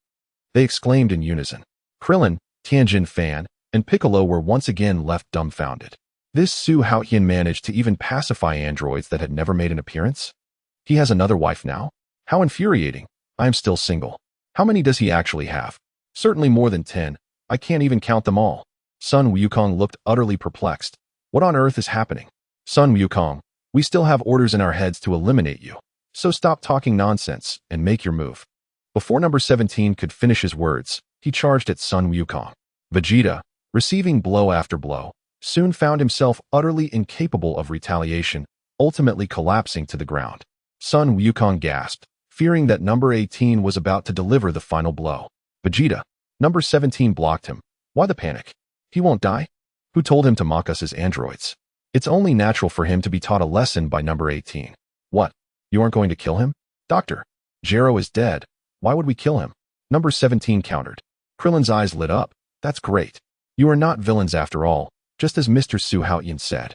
They exclaimed in unison. Krillin, Tianjin Fan, and Piccolo were once again left dumbfounded. This Su Haotian managed to even pacify androids that had never made an appearance? He has another wife now? How infuriating. I am still single. How many does he actually have? Certainly more than 10. I can't even count them all. Sun Wukong looked utterly perplexed. What on earth is happening? Sun Wukong, we still have orders in our heads to eliminate you. So stop talking nonsense and make your move. Before number 17 could finish his words, he charged at Sun Wukong. Vegeta, receiving blow after blow, soon found himself utterly incapable of retaliation, ultimately collapsing to the ground. Sun Wukong gasped, fearing that number 18 was about to deliver the final blow. Vegeta, number 17 blocked him. Why the panic? He won't die? Who told him to mock us as androids? It's only natural for him to be taught a lesson by number 18. What? You aren't going to kill him? Doctor, Gero is dead. Why would we kill him? Number 17 countered. Krillin's eyes lit up. That's great. You are not villains after all, just as Mr. Su Haotian said.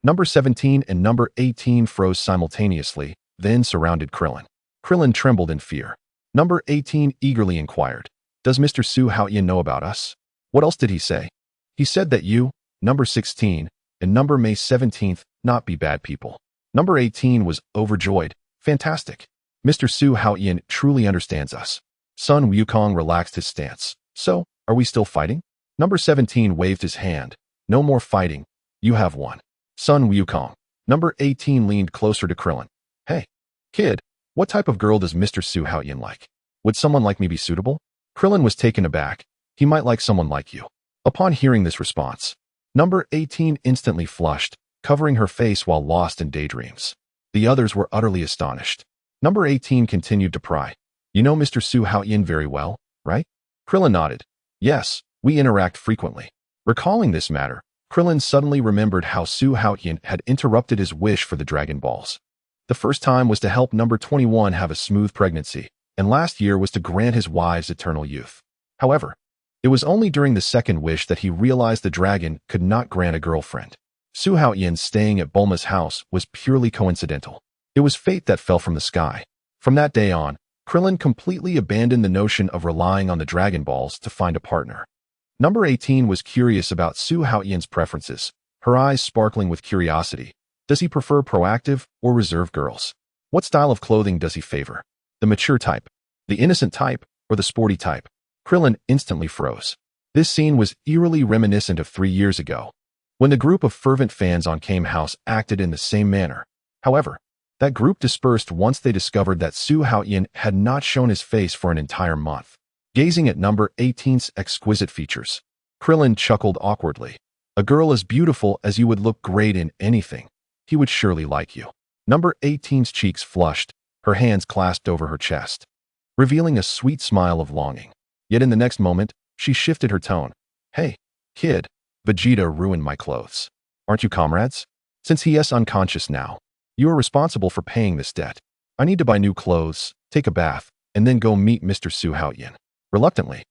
Number 17 and number 18 froze simultaneously, then surrounded Krillin. Krillin trembled in fear. Number 18 eagerly inquired, does Mr. Su Haotian know about us? What else did he say? He said that you, number 16, and number May 17th not be bad people. Number 18 was overjoyed. Fantastic. Mr. Su Haotian truly understands us. Sun Wukong relaxed his stance. So, are we still fighting? Number 17 waved his hand. No more fighting. You have won. Sun Wukong. Number 18 leaned closer to Krillin. Hey, kid, What type of girl does Mr. Su Haotian like? Would someone like me be suitable? Krillin was taken aback. He might like someone like you. Upon hearing this response, number 18 instantly flushed, covering her face while lost in daydreams. The others were utterly astonished. Number 18 continued to pry. You know Mr. Su Haotian very well, right? Krillin nodded. Yes, we interact frequently. Recalling this matter, Krillin suddenly remembered how Su Haotian had interrupted his wish for the Dragon Balls. The first time was to help number 21 have a smooth pregnancy, and last year was to grant his wives eternal youth. However, it was only during the second wish that he realized the dragon could not grant a girlfriend. Su Haotian staying at Bulma's house was purely coincidental. It was fate that fell from the sky. From that day on, Krillin completely abandoned the notion of relying on the Dragon Balls to find a partner. Number 18 was curious about Su Haotian's preferences, her eyes sparkling with curiosity. Does he prefer proactive or reserved girls? What style of clothing does he favor? The mature type, the innocent type, or the sporty type? Krillin instantly froze. This scene was eerily reminiscent of 3 years ago, when the group of fervent fans on Kame House acted in the same manner. However, that group dispersed once they discovered that Su Haotian had not shown his face for an entire month. Gazing at number 18's exquisite features, Krillin chuckled awkwardly. A girl as beautiful as you would look great in anything. He would surely like you. Number 18's cheeks flushed, her hands clasped over her chest, revealing a sweet smile of longing. Yet in the next moment, she shifted her tone. Hey, kid, Vegeta ruined my clothes. Aren't you comrades? Since he is unconscious now, you are responsible for paying this debt. I need to buy new clothes, take a bath, and then go meet Mr. Su Haotian. Reluctantly,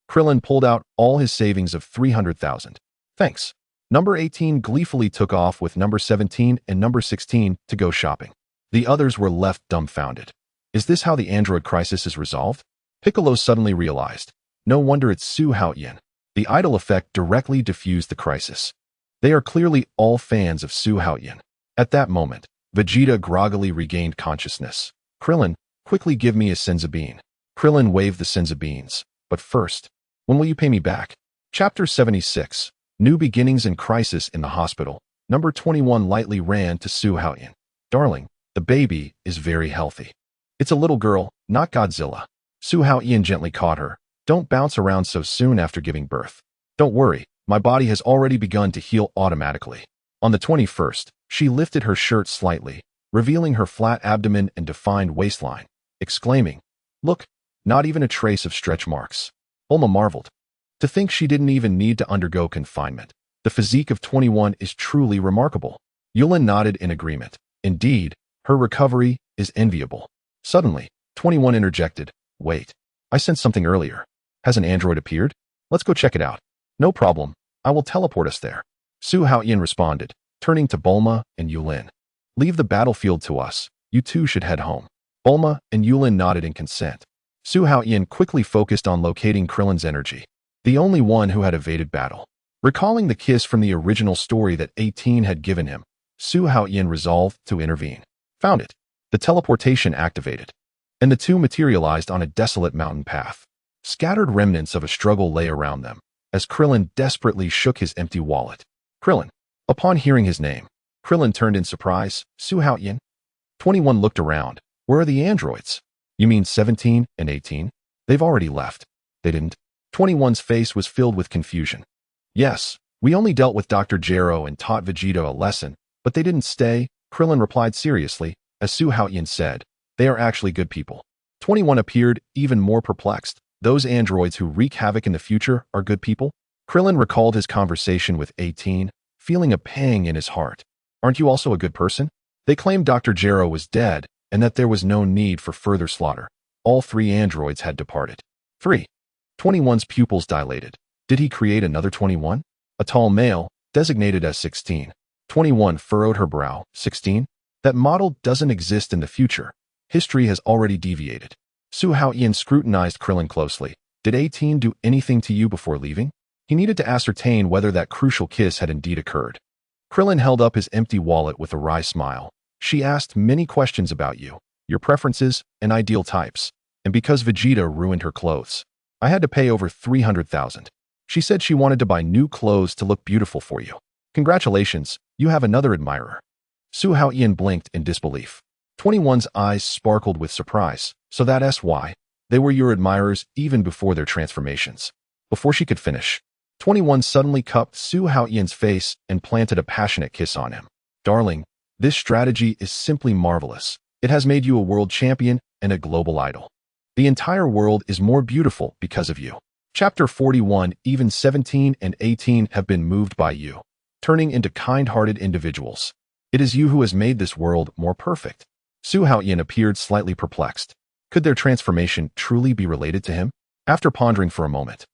Krillin pulled out all his savings of 300,000. Thanks. Number 18 gleefully took off with number 17 and number 16 to go shopping. The others were left dumbfounded. Is this how the android crisis is resolved? Piccolo suddenly realized. No wonder it's Su Haotian. The idol effect directly diffused the crisis. They are clearly all fans of Su Haotian. At that moment, Vegeta groggily regained consciousness. Krillin, quickly give me a senzu bean. Krillin waved the senzu beans. But first, when will you pay me back? Chapter 76. New Beginnings and Crisis in the Hospital. Number 21 lightly ran to Su Haotian. Darling, the baby is very healthy. It's a little girl, not Godzilla. Su Haotian gently caught her. Don't bounce around so soon after giving birth. Don't worry, my body has already begun to heal automatically. On the 21st, she lifted her shirt slightly, revealing her flat abdomen and defined waistline, exclaiming, Look, not even a trace of stretch marks. Bulma marveled. To think she didn't even need to undergo confinement. The physique of 21 is truly remarkable. Yulin nodded in agreement. Indeed, her recovery is enviable. Suddenly, 21 interjected, Wait, I sensed something earlier. Has an android appeared? Let's go check it out. No problem, I will teleport us there. Su Haotian responded, turning to Bulma and Yulin. Leave the battlefield to us, you two should head home. Bulma and Yulin nodded in consent. Su Haotian quickly focused on locating Krillin's energy, the only one who had evaded battle. Recalling the kiss from the original story that 18 had given him, Su Haotian resolved to intervene. Found it. The teleportation activated, and the two materialized on a desolate mountain path. Scattered remnants of a struggle lay around them, as Krillin desperately shook his empty wallet. Krillin. Upon hearing his name, Krillin turned in surprise. Su Haotian? 21 looked around. Where are the androids? You mean 17 and 18? They've already left. They didn't. 21's face was filled with confusion. Yes, we only dealt with Dr. Gero and taught Vegeta a lesson, but they didn't stay, Krillin replied seriously. As Su Haotian said, they are actually good people. 21 appeared even more perplexed. Those androids who wreak havoc in the future are good people? Krillin recalled his conversation with 18, feeling a pang in his heart. Aren't you also a good person? They claimed Dr. Gero was dead and that there was no need for further slaughter. All 3 androids had departed. 3. 21's pupils dilated. Did he create another 21? A tall male, designated as 16. 21 furrowed her brow. 16? That model doesn't exist in the future. History has already deviated. Su Haotian scrutinized Krillin closely. Did 18 do anything to you before leaving? He needed to ascertain whether that crucial kiss had indeed occurred. Krillin held up his empty wallet with a wry smile. She asked many questions about you, your preferences, and ideal types. And because Vegeta ruined her clothes, I had to pay over 300,000. She said she wanted to buy new clothes to look beautiful for you. Congratulations, you have another admirer. Su Haotian blinked in disbelief. 21's eyes sparkled with surprise. So that's why they were your admirers even before their transformations. Before she could finish, 21 suddenly cupped Su Haotian's face and planted a passionate kiss on him. Darling, this strategy is simply marvelous. It has made you a world champion and a global idol. The entire world is more beautiful because of you. Chapter 41. Even 17 and 18 have been moved by you, turning into kind-hearted individuals. It is you who has made this world more perfect. Su Haotian appeared slightly perplexed. Could their transformation truly be related to him? After pondering for a moment,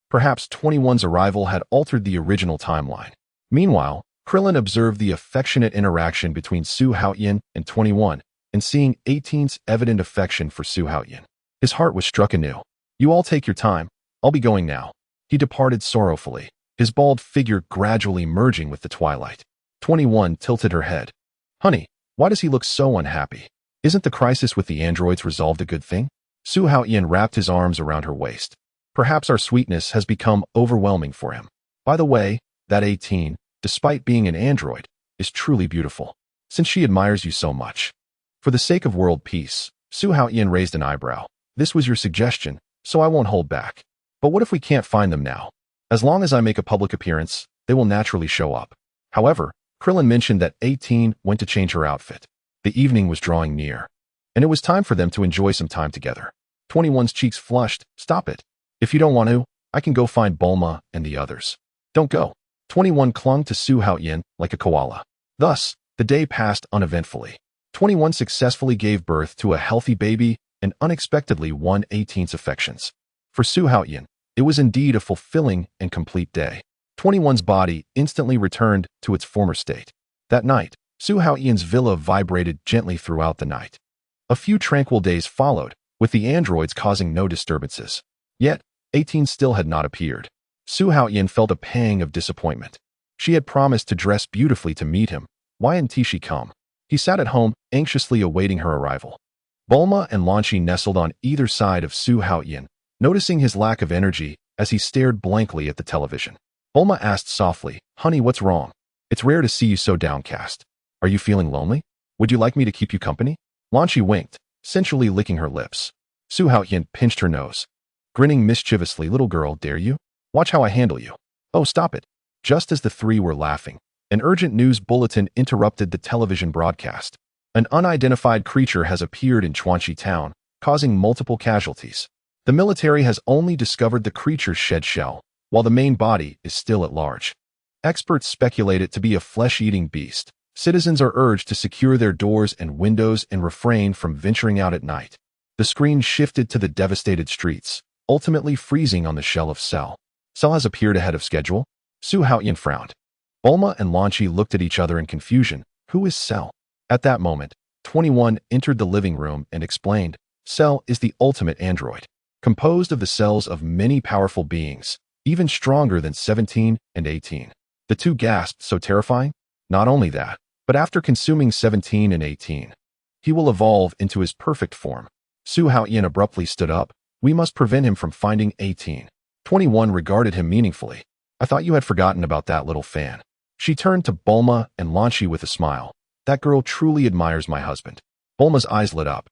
perhaps 21's arrival had altered the original timeline. Meanwhile, Krillin observed the affectionate interaction between Su Haotian and 21, and seeing 18's evident affection for Su Haotian, his heart was struck anew. You all take your time. I'll be going now. He departed sorrowfully, his bald figure gradually merging with the twilight. 21 tilted her head. Honey, why does he look so unhappy? Isn't the crisis with the androids resolved a good thing? Su Haotian wrapped his arms around her waist. Perhaps our sweetness has become overwhelming for him. By the way, that 18, despite being an android, is truly beautiful, since she admires you so much. For the sake of world peace, Su Haotian raised an eyebrow. This was your suggestion, so I won't hold back. But what if we can't find them now? As long as I make a public appearance, they will naturally show up. However, Krillin mentioned that 18 went to change her outfit. The evening was drawing near, and it was time for them to enjoy some time together. 21's cheeks flushed. Stop it. If you don't want to, I can go find Bulma and the others. Don't go. 21 clung to Su Haotian like a koala. Thus, the day passed uneventfully. 21 successfully gave birth to a healthy baby and unexpectedly won 18's affections. For Su Haotian, it was indeed a fulfilling and complete day. 21's body instantly returned to its former state. That night, Su Haotian's villa vibrated gently throughout the night. A few tranquil days followed, with the androids causing no disturbances. Yet, 18 still had not appeared. Su Haotian felt a pang of disappointment. She had promised to dress beautifully to meet him. Why hadn't she come? He sat at home, anxiously awaiting her arrival. Bulma and Lan Shi nestled on either side of Su Haotian, noticing his lack of energy as he stared blankly at the television. Bulma asked softly, Honey, what's wrong? It's rare to see you so downcast. Are you feeling lonely? Would you like me to keep you company? Lan Shi winked, sensually licking her lips. Su Haotian pinched her nose. Grinning mischievously, little girl, dare you? Watch how I handle you. Oh, stop it. Just as the three were laughing, an urgent news bulletin interrupted the television broadcast. An unidentified creature has appeared in Chuanxi town, causing multiple casualties. The military has only discovered the creature's shed shell, while the main body is still at large. Experts speculate it to be a flesh-eating beast. Citizens are urged to secure their doors and windows and refrain from venturing out at night. The screen shifted to the devastated streets, ultimately freezing on the shell of Cell. Cell has appeared ahead of schedule. Su Haotian frowned. Bulma and Lan Shi looked at each other in confusion. Who is Cell? At that moment, 21 entered the living room and explained, Cell is the ultimate android, composed of the cells of many powerful beings, even stronger than 17 and 18. The two gasped, so terrifying? Not only that, but after consuming 17 and 18, he will evolve into his perfect form. Su Haotian abruptly stood up. We must prevent him from finding 18. 21 regarded him meaningfully. I thought you had forgotten about that little fan. She turned to Bulma and Lan Shi with a smile. That girl truly admires my husband. Bulma's eyes lit up.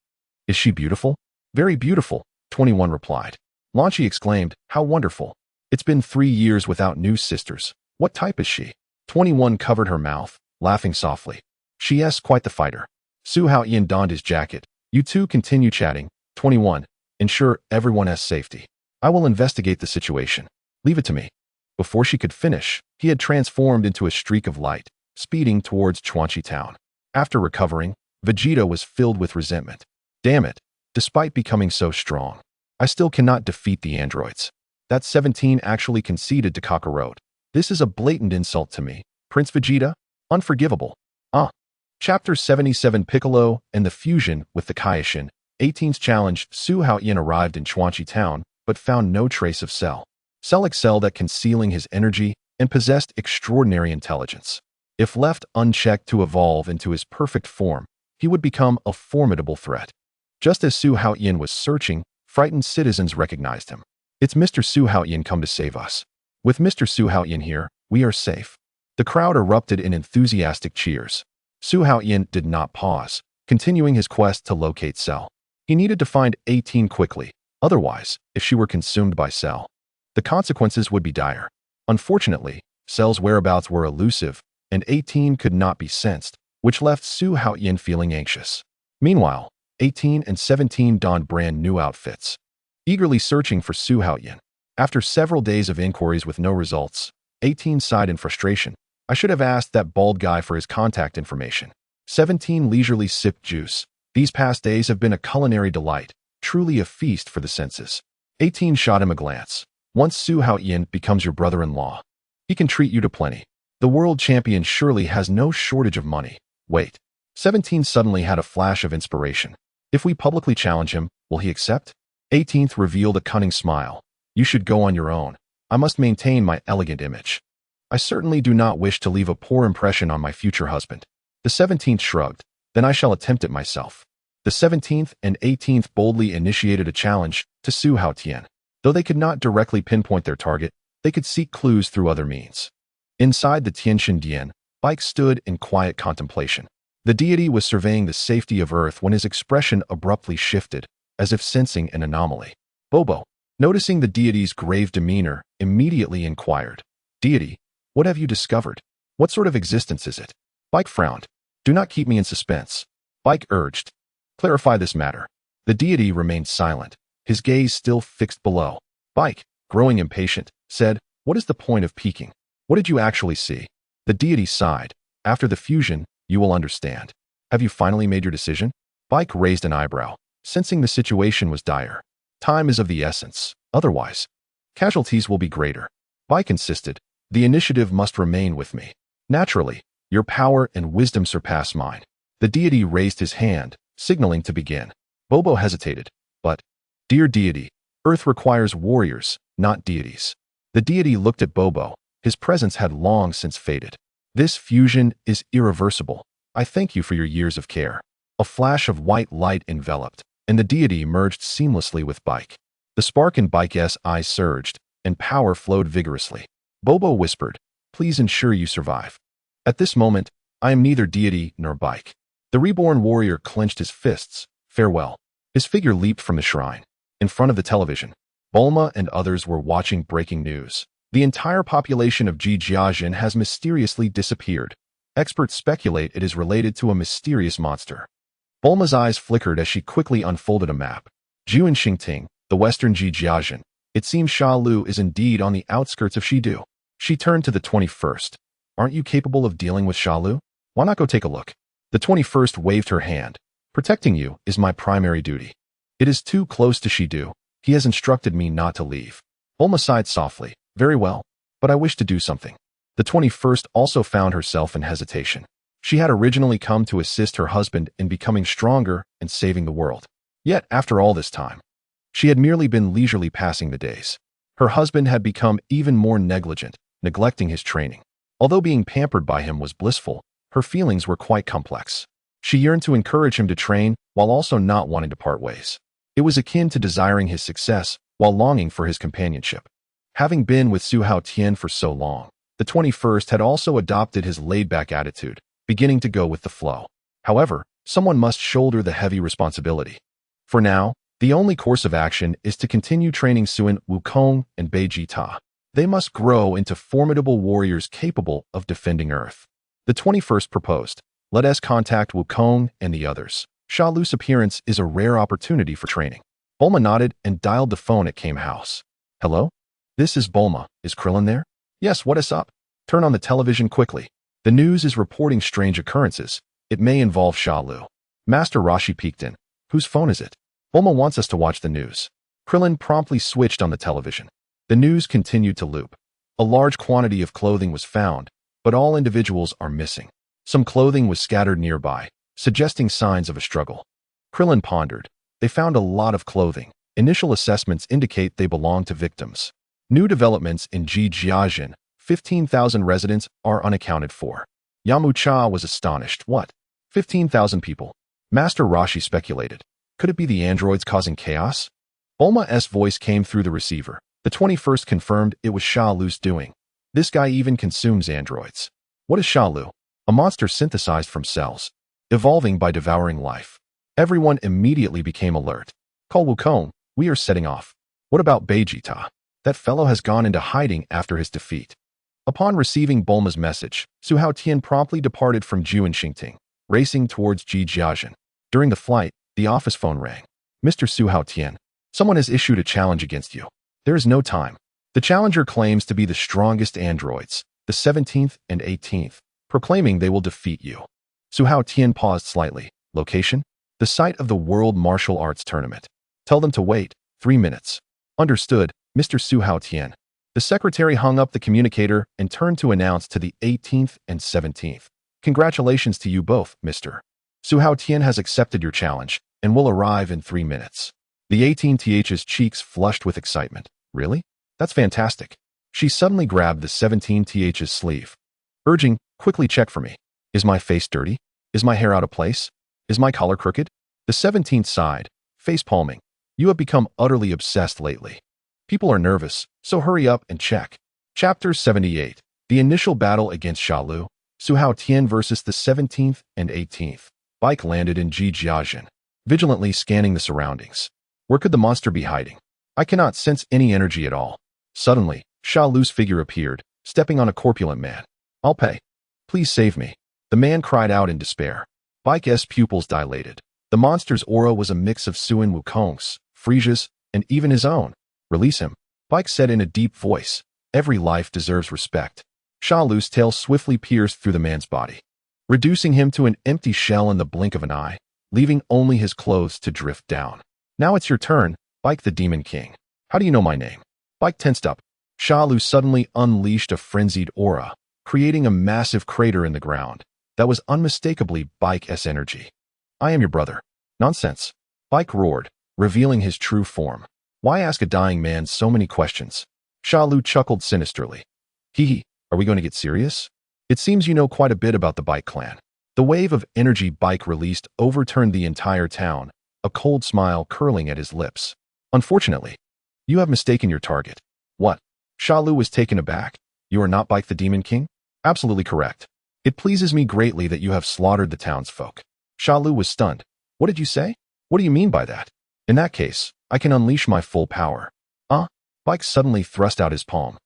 Is she beautiful? Very beautiful, 21 replied. Lan Shi exclaimed, how wonderful. It's been 3 years without new sisters. What type is she? 21 covered her mouth, laughing softly. She is quite the fighter. Su Haotian donned his jacket. You two continue chatting. 21. Ensure everyone has safety. I will investigate the situation. Leave it to me. Before she could finish, he had transformed into a streak of light, speeding towards Chuanxi town. After recovering, Vegeta was filled with resentment. Damn it. Despite becoming so strong, I still cannot defeat the androids. That 17 actually conceded to Kakarot. This is a blatant insult to me. Prince Vegeta? Unforgivable. Chapter 77 Piccolo and the fusion with the Kaioshin. 18's challenge. Su Haotian arrived in Chuanxi town, but found no trace of Cell. Cell excelled at concealing his energy and possessed extraordinary intelligence. If left unchecked to evolve into his perfect form, he would become a formidable threat. Just as Su Haotian was searching, frightened citizens recognized him. It's Mr. Su Haotian come to save us. With Mr. Su Haotian here, we are safe. The crowd erupted in enthusiastic cheers. Su Haotian did not pause, continuing his quest to locate Cell. He needed to find 18 quickly, otherwise, if she were consumed by Cell, the consequences would be dire. Unfortunately, Cell's whereabouts were elusive, and 18 could not be sensed, which left Su Haotian feeling anxious. Meanwhile, 18 and 17 donned brand new outfits, eagerly searching for Su Haotian. After several days of inquiries with no results, 18 sighed in frustration. I should have asked that bald guy for his contact information. 17 leisurely sipped juice. These past days have been a culinary delight, truly a feast for the senses. 18 shot him a glance. Once Su Haotian becomes your brother-in-law, he can treat you to plenty. The world champion surely has no shortage of money. Wait. 17 suddenly had a flash of inspiration. If we publicly challenge him, will he accept? 18th revealed a cunning smile. You should go on your own. I must maintain my elegant image. I certainly do not wish to leave a poor impression on my future husband. The 17th shrugged. Then I shall attempt it myself. The 17th and 18th boldly initiated a challenge to Su Haotian. Though they could not directly pinpoint their target, they could seek clues through other means. Inside the Tiantian Dian, Bike stood in quiet contemplation. The deity was surveying the safety of Earth when his expression abruptly shifted, as if sensing an anomaly. Bobo, noticing the deity's grave demeanor, immediately inquired, Deity, what have you discovered? What sort of existence is it? Bike frowned. Do not keep me in suspense. Bike urged. Clarify this matter. The deity remained silent, his gaze still fixed below. Bike, growing impatient, said, What is the point of peeking? What did you actually see? The deity sighed. After the fusion, you will understand. Have you finally made your decision? Bike raised an eyebrow, sensing the situation was dire. Time is of the essence. Otherwise, casualties will be greater. Bike insisted. The initiative must remain with me. Naturally, your power and wisdom surpass mine. The deity raised his hand, signaling to begin. Bobo hesitated. But, dear deity, Earth requires warriors, not deities. The deity looked at Bobo. His presence had long since faded. This fusion is irreversible. I thank you for your years of care. A flash of white light enveloped, and the deity merged seamlessly with Bike. The spark in Bike's eyes surged, and power flowed vigorously. Bobo whispered, Please ensure you survive. At this moment, I am neither deity nor Bike. The reborn warrior clenched his fists. Farewell. His figure leaped from the shrine. In front of the television, Bulma and others were watching breaking news. The entire population of Jijiajin has mysteriously disappeared. Experts speculate it is related to a mysterious monster. Bulma's eyes flickered as she quickly unfolded a map. Juan Xingting, the western Jijiajin. It seems Sha Lu is indeed on the outskirts of Shidu. She turned to the 21st. Aren't you capable of dealing with Sha Lu? Why not go take a look? The 21st waved her hand. Protecting you is my primary duty. It is too close to Shidu. He has instructed me not to leave. Bulma sighed softly. Very well, but I wish to do something. The 21st also found herself in hesitation. She had originally come to assist her husband in becoming stronger and saving the world. Yet, after all this time, she had merely been leisurely passing the days. Her husband had become even more negligent, neglecting his training. Although being pampered by him was blissful, her feelings were quite complex. She yearned to encourage him to train while also not wanting to part ways. It was akin to desiring his success while longing for his companionship. Having been with Su Haotian for so long, the 21st had also adopted his laid-back attitude, beginning to go with the flow. However, someone must shoulder the heavy responsibility. For now, the only course of action is to continue training Suan Wukong and Vegeta. They must grow into formidable warriors capable of defending Earth. The 21st proposed, let us contact Wukong and the others. Sha Lu's appearance is a rare opportunity for training. Bulma nodded and dialed the phone at Kame House. Hello? This is Bulma. Is Krillin there? Yes, what is up? Turn on the television quickly. The news is reporting strange occurrences. It may involve Sha Lu. Master Roshi peeked in. Whose phone is it? Bulma wants us to watch the news. Krillin promptly switched on the television. The news continued to loop. A large quantity of clothing was found, but all individuals are missing. Some clothing was scattered nearby, suggesting signs of a struggle. Krillin pondered. They found a lot of clothing. Initial assessments indicate they belong to victims. New developments in Jijiajin, 15,000 residents are unaccounted for. Yamcha was astonished. What? 15,000 people? Master Roshi speculated. Could it be the androids causing chaos? Bulma's voice came through the receiver. The 21st confirmed it was Sha Lu's doing. This guy even consumes androids. What is Sha Lu? A monster synthesized from cells. evolving by devouring life. Everyone immediately became alert. Call Wukong, we are setting off. What about Vegeta? That fellow has gone into hiding after his defeat. Upon receiving Bulma's message, Su Haotian promptly departed from Ju and Xingting, racing towards Jijiazhen. During the flight, the office phone rang. Mr. Su Haotian, someone has issued a challenge against you. There is no time. The challenger claims to be the strongest androids, the 17th and 18th, proclaiming they will defeat you. Su Haotian paused slightly. Location? The site of the World Martial Arts Tournament. Tell them to wait. 3 minutes. Understood, Mr. Su Haotian. The secretary hung up the communicator and turned to announce to the 18th and 17th. Congratulations to you both, Mr. Su Haotian has accepted your challenge and will arrive in 3 minutes. The 18th's cheeks flushed with excitement. Really? That's fantastic. She suddenly grabbed the 17th's sleeve, urging, quickly check for me. Is my face dirty? Is my hair out of place? Is my collar crooked? The 17th sighed, face palming. You have become utterly obsessed lately. People are nervous, so hurry up and check. Chapter 78. The initial battle against Shalu, Su Haotian versus the 17th and 18th. Bike landed in Jijiazhen, vigilantly scanning the surroundings. Where could the monster be hiding? I cannot sense any energy at all. Suddenly, Shalu's figure appeared, stepping on a corpulent man. I'll pay. Please save me. The man cried out in despair. Bike's pupils dilated. The monster's aura was a mix of Suin Wukong's, Frisia's, and even his own. Release him, Bike said in a deep voice. Every life deserves respect. Shalu's tail swiftly pierced through the man's body, reducing him to an empty shell in the blink of an eye, leaving only his clothes to drift down. Now it's your turn, Bike the Demon King. How do you know my name? Bike tensed up. Shalu suddenly unleashed a frenzied aura, creating a massive crater in the ground that was unmistakably Bike's energy. I am your brother. Nonsense. Bike roared, revealing his true form. Why ask a dying man so many questions? Shalu chuckled sinisterly. Hee, are we going to get serious? It seems you know quite a bit about the Bike clan. The wave of energy Bike released overturned the entire town, a cold smile curling at his lips. Unfortunately, you have mistaken your target. What? Shalu was taken aback. You are not Bike the Demon King? Absolutely correct. It pleases me greatly that you have slaughtered the townsfolk. Shalu was stunned. What did you say? What do you mean by that? In that case, I can unleash my full power. Bike suddenly thrust out his palm,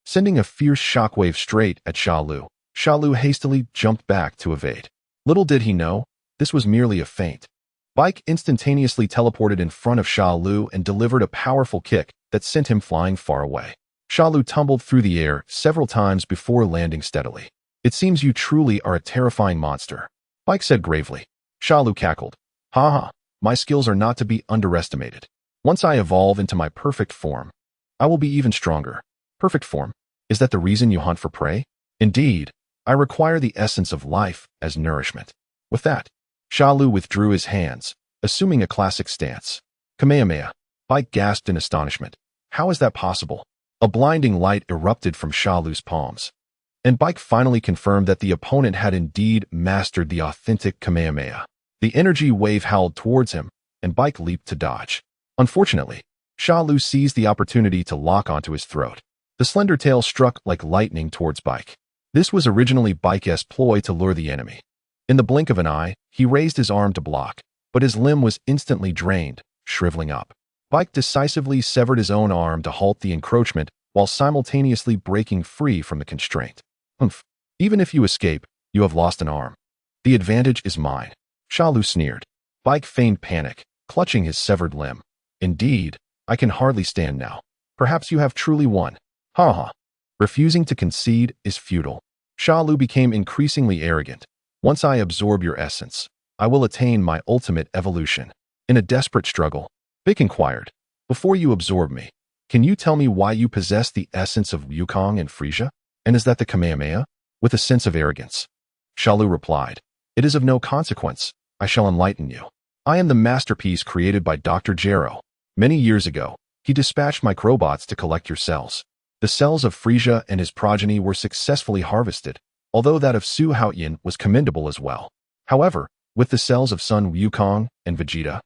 sending a fierce shockwave straight at Shalu. Shalu hastily jumped back to evade. Little did he know, this was merely a feint. Bike instantaneously teleported in front of Shalu and delivered a powerful kick that sent him flying far away. Shalu tumbled through the air several times before landing steadily. It seems you truly are a terrifying monster, Bike said gravely. Shalu cackled. Ha ha, my skills are not to be underestimated. Once I evolve into my perfect form, I will be even stronger. Perfect form? Is that the reason you hunt for prey? Indeed, I require the essence of life as nourishment. With that, Shalu withdrew his hands, assuming a classic stance. Kamehameha. Bike gasped in astonishment. How is that possible? A blinding light erupted from Shalu's palms, and Bike finally confirmed that the opponent had indeed mastered the authentic Kamehameha. The energy wave howled towards him, and Bike leaped to dodge. Unfortunately, Shalu seized the opportunity to lock onto his throat. The slender tail struck like lightning towards Bike. This was originally Bike's ploy to lure the enemy. In the blink of an eye, he raised his arm to block, but his limb was instantly drained, shriveling up. Bike decisively severed his own arm to halt the encroachment while simultaneously breaking free from the constraint. Humph. Even if you escape, you have lost an arm. The advantage is mine. Shalu sneered. Bike feigned panic, clutching his severed limb. Indeed, I can hardly stand now. Perhaps you have truly won. Ha ha. Refusing to concede is futile. Shalu became increasingly arrogant. Once I absorb your essence, I will attain my ultimate evolution. In a desperate struggle, Bik inquired, before you absorb me, can you tell me why you possess the essence of Wukong and Frisia? And is that the Kamehameha? With a sense of arrogance. Shalu replied, it is of no consequence. I shall enlighten you. I am the masterpiece created by Dr. Gero. Many years ago, he dispatched microbots to collect your cells. The cells of Frisia and his progeny were successfully harvested, although that of Su Haotian was commendable as well. However, with the cells of Sun Wukong and Vegeta,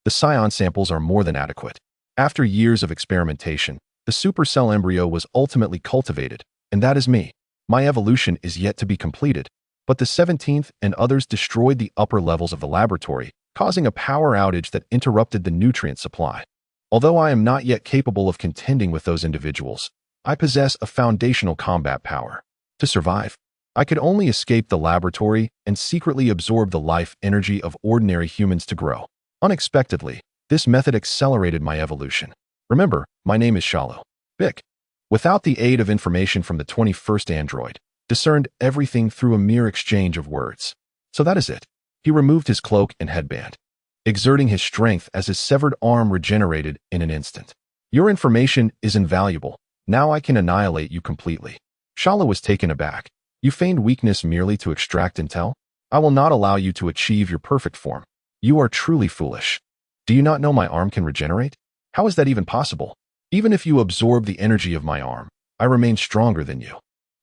the Saiyan samples are more than adequate. After years of experimentation, the supercell embryo was ultimately cultivated, and that is me. My evolution is yet to be completed, But the 17th and others destroyed the upper levels of the laboratory, causing a power outage that interrupted the nutrient supply. Although I am not yet capable of contending with those individuals, I possess a foundational combat power. To survive, I could only escape the laboratory and secretly absorb the life energy of ordinary humans to grow. Unexpectedly, this method accelerated my evolution. Remember, my name is Shallow. Bick, without the aid of information from the 21st android, discerned everything through a mere exchange of words. So that is it. He removed his cloak and headband, exerting his strength as his severed arm regenerated in an instant. Your information is invaluable. Now I can annihilate you completely. Shallow was taken aback. You feigned weakness merely to extract intel? I will not allow you to achieve your perfect form. You are truly foolish. Do you not know my arm can regenerate? How is that even possible? Even if you absorb the energy of my arm, I remain stronger than you.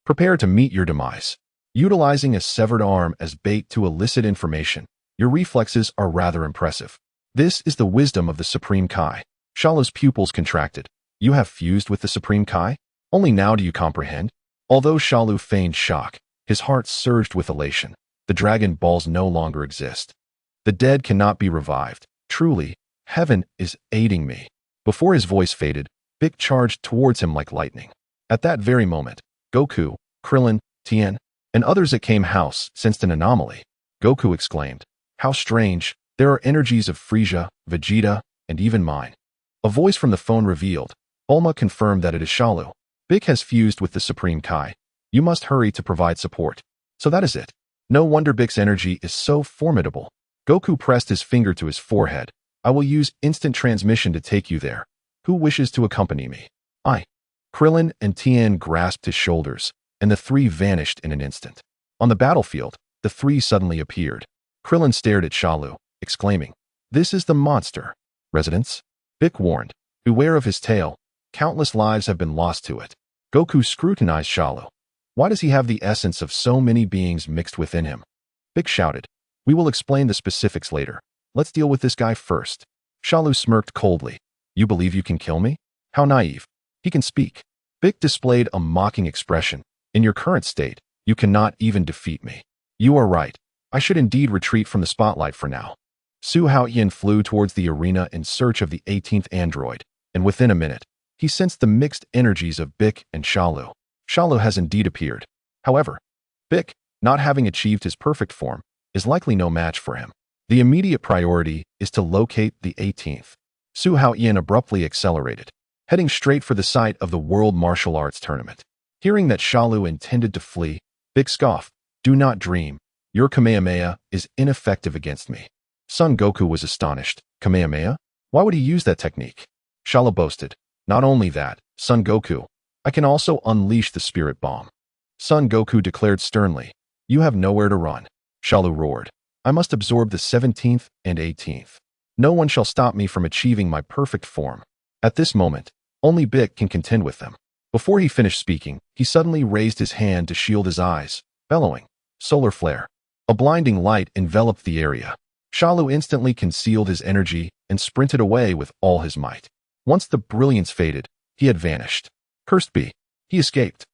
Prepare to meet your demise. Utilizing a severed arm as bait to elicit information, your reflexes are rather impressive. This is the wisdom of the Supreme Kai. Shallow's pupils contracted. You have fused with the Supreme Kai? Only now do you comprehend? Although Shallow feigned shock, his heart surged with elation. The Dragon Balls no longer exist. The dead cannot be revived. Truly, heaven is aiding me. Before his voice faded, Bick charged towards him like lightning. At that very moment, Goku, Krillin, Tien, and others at Kame House sensed an anomaly. Goku exclaimed, "How strange, there are energies of Frieza, Vegeta, and even mine." A voice from the phone revealed. Bulma confirmed that it is Shallow. Bick has fused with the Supreme Kai. You must hurry to provide support. So that is it. No wonder Bick's energy is so formidable. Goku pressed his finger to his forehead. I will use instant transmission to take you there. Who wishes to accompany me? I. Krillin and Tien grasped his shoulders, and the three vanished in an instant. On the battlefield, the three suddenly appeared. Krillin stared at Shallow, exclaiming, "This is the monster." Residents? Bick warned, "Beware of his tail. Countless lives have been lost to it." Goku scrutinized Shallow. Why does he have the essence of so many beings mixed within him? Bick shouted, "We will explain the specifics later. Let's deal with this guy first." Shallow smirked coldly. "You believe you can kill me? How naive. He can speak." Bick displayed a mocking expression. "In your current state, you cannot even defeat me." "You are right. I should indeed retreat from the spotlight for now." Su Haotian flew towards the arena in search of the 18th android, and within a minute, he sensed the mixed energies of Bick and Shallow. Shallow has indeed appeared. However, Bick, not having achieved his perfect form, is likely no match for him. The immediate priority is to locate the 18th. Su Haotian abruptly accelerated, heading straight for the site of the World Martial Arts Tournament. Hearing that Shallow intended to flee, Bick scoffed, "Do not dream. Your Kamehameha is ineffective against me." Son Goku was astonished. Kamehameha? Why would he use that technique? Shallow boasted, "Not only that, Son Goku, I can also unleash the Spirit Bomb." Son Goku declared sternly, "You have nowhere to run." Shallow roared, "I must absorb the 17th and 18th. No one shall stop me from achieving my perfect form." At this moment, only Bick can contend with them. Before he finished speaking, he suddenly raised his hand to shield his eyes, bellowing, "Solar flare." A blinding light enveloped the area. Shallow instantly concealed his energy and sprinted away with all his might. Once the brilliance faded, he had vanished. Cursed be. He escaped.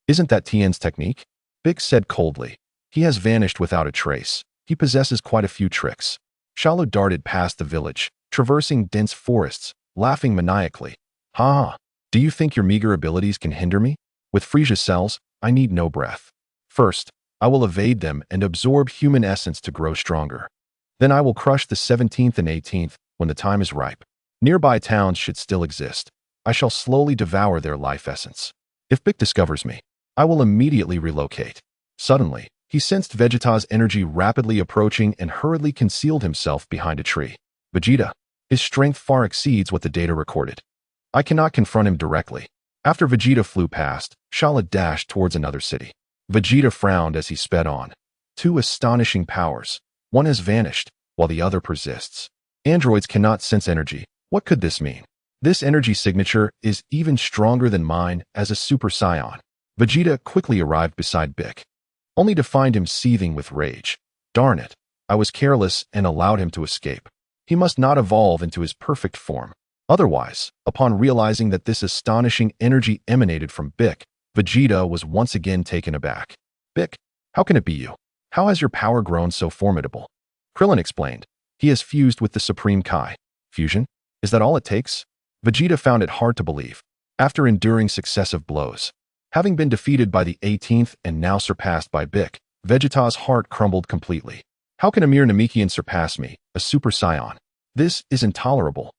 "Isn't that Tien's technique?" Bick said coldly. "He has vanished without a trace. He possesses quite a few tricks." Shallow darted past the village, traversing dense forests, laughing maniacally. "Ha ha. Do you think your meager abilities can hinder me? With Frieza cells, I need no breath. First, I will evade them and absorb human essence to grow stronger. Then I will crush the 17th and 18th when the time is ripe. Nearby towns should still exist. I shall slowly devour their life essence. If Bick discovers me, I will immediately relocate." Suddenly, he sensed Vegeta's energy rapidly approaching and hurriedly concealed himself behind a tree. Vegeta. His strength far exceeds what the data recorded. I cannot confront him directly. After Vegeta flew past, Shala dashed towards another city. Vegeta frowned as he sped on. Two astonishing powers. One has vanished, while the other persists. Androids cannot sense energy. What could this mean? This energy signature is even stronger than mine as a Super Saiyan. Vegeta quickly arrived beside Bick, only to find him seething with rage. Darn it, I was careless and allowed him to escape. He must not evolve into his perfect form. Otherwise, upon realizing that this astonishing energy emanated from Bick, Vegeta was once again taken aback. "Bick, how can it be you? How has your power grown so formidable? Krillin explained. He has fused with the Supreme Kai. Fusion? Is that all it takes? Vegeta found it hard to believe. After enduring successive blows, having been defeated by the 18th and now surpassed by Bic, Vegeta's heart crumbled completely. How can a mere Namekian surpass me, a Super Saiyan? This is intolerable.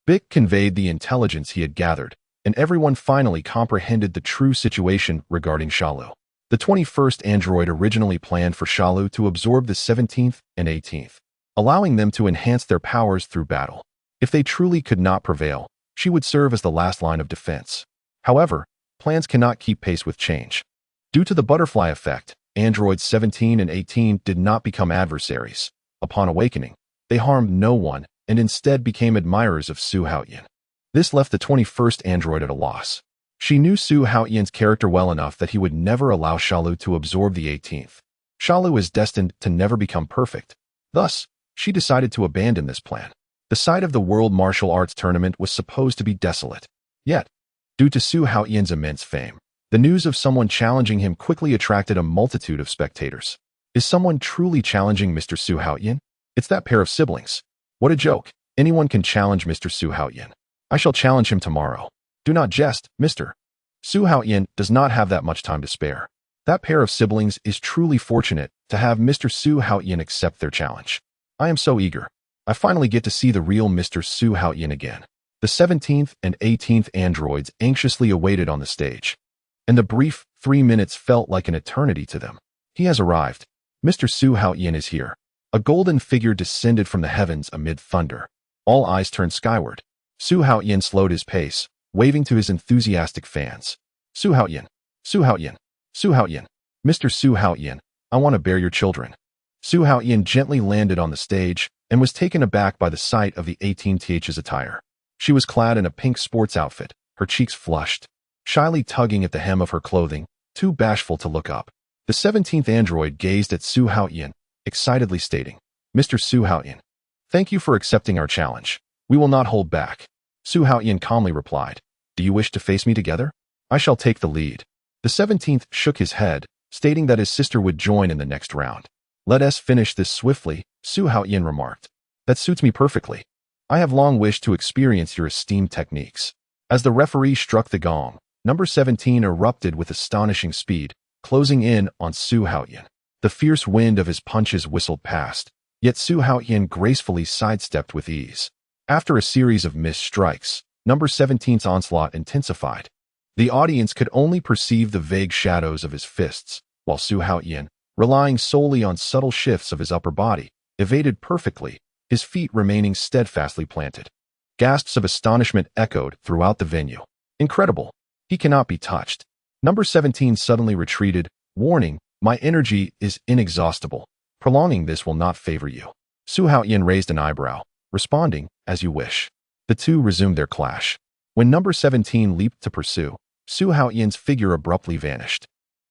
Bic conveyed the intelligence he had gathered, and everyone finally comprehended the true situation regarding Shalu. The 21st android originally planned for Shalu to absorb the 17th and 18th, allowing them to enhance their powers through battle. If they truly could not prevail, she would serve as the last line of defense. However, plans cannot keep pace with change. Due to the butterfly effect, androids 17 and 18 did not become adversaries. Upon awakening, they harmed no one and instead became admirers of Su Haotian. This left the 21st android at a loss. She knew Su Haotian's character well enough that he would never allow Shalu to absorb the 18th. Shalu is destined to never become perfect. Thus, she decided to abandon this plan. The site of the World Martial Arts Tournament was supposed to be desolate. Yet, due to Su Haotian's immense fame, the news of someone challenging him quickly attracted a multitude of spectators. Is someone truly challenging Mr. Su Haotian? It's that pair of siblings. What a joke. Anyone can challenge Mr. Su Haotian. I shall challenge him tomorrow. Do not jest, Mr. Su Haotian does not have that much time to spare. That pair of siblings is truly fortunate to have Mr. Su Haotian accept their challenge. I am so eager. I finally get to see the real Mr. Su Haotian again. The 17th and 18th androids anxiously awaited on the stage, and the brief 3 minutes felt like an eternity to them. He has arrived. Mr. Su Haotian is here. A golden figure descended from the heavens amid thunder. All eyes turned skyward. Su Haotian slowed his pace, waving to his enthusiastic fans. Su Haotian, Su Haotian, Su Haotian, Mr. Su Haotian, I want to bear your children. Su Haotian gently landed on the stage and was taken aback by the sight of the 18th's attire. She was clad in a pink sports outfit, her cheeks flushed, shyly tugging at the hem of her clothing, too bashful to look up. The 17th android gazed at Su Haotian, excitedly stating, Mr. Su Haotian, thank you for accepting our challenge. We will not hold back. Su Haotian calmly replied, do you wish to face me together? I shall take the lead. The 17th shook his head, stating that his sister would join in the next round. Let us finish this swiftly, Su Haotian remarked. That suits me perfectly. I have long wished to experience your esteemed techniques. As the referee struck the gong, number 17 erupted with astonishing speed, closing in on Su Haotian. The fierce wind of his punches whistled past, yet Su Haotian gracefully sidestepped with ease. After a series of missed strikes, number 17's onslaught intensified. The audience could only perceive the vague shadows of his fists, while Su Haotian, relying solely on subtle shifts of his upper body, evaded perfectly, his feet remaining steadfastly planted. Gasps of astonishment echoed throughout the venue. Incredible! He cannot be touched. Number 17 suddenly retreated, warning, my energy is inexhaustible. Prolonging this will not favor you. Su Haotian raised an eyebrow, responding, as you wish. The two resumed their clash. When number 17 leaped to pursue, Su Haotian's figure abruptly vanished.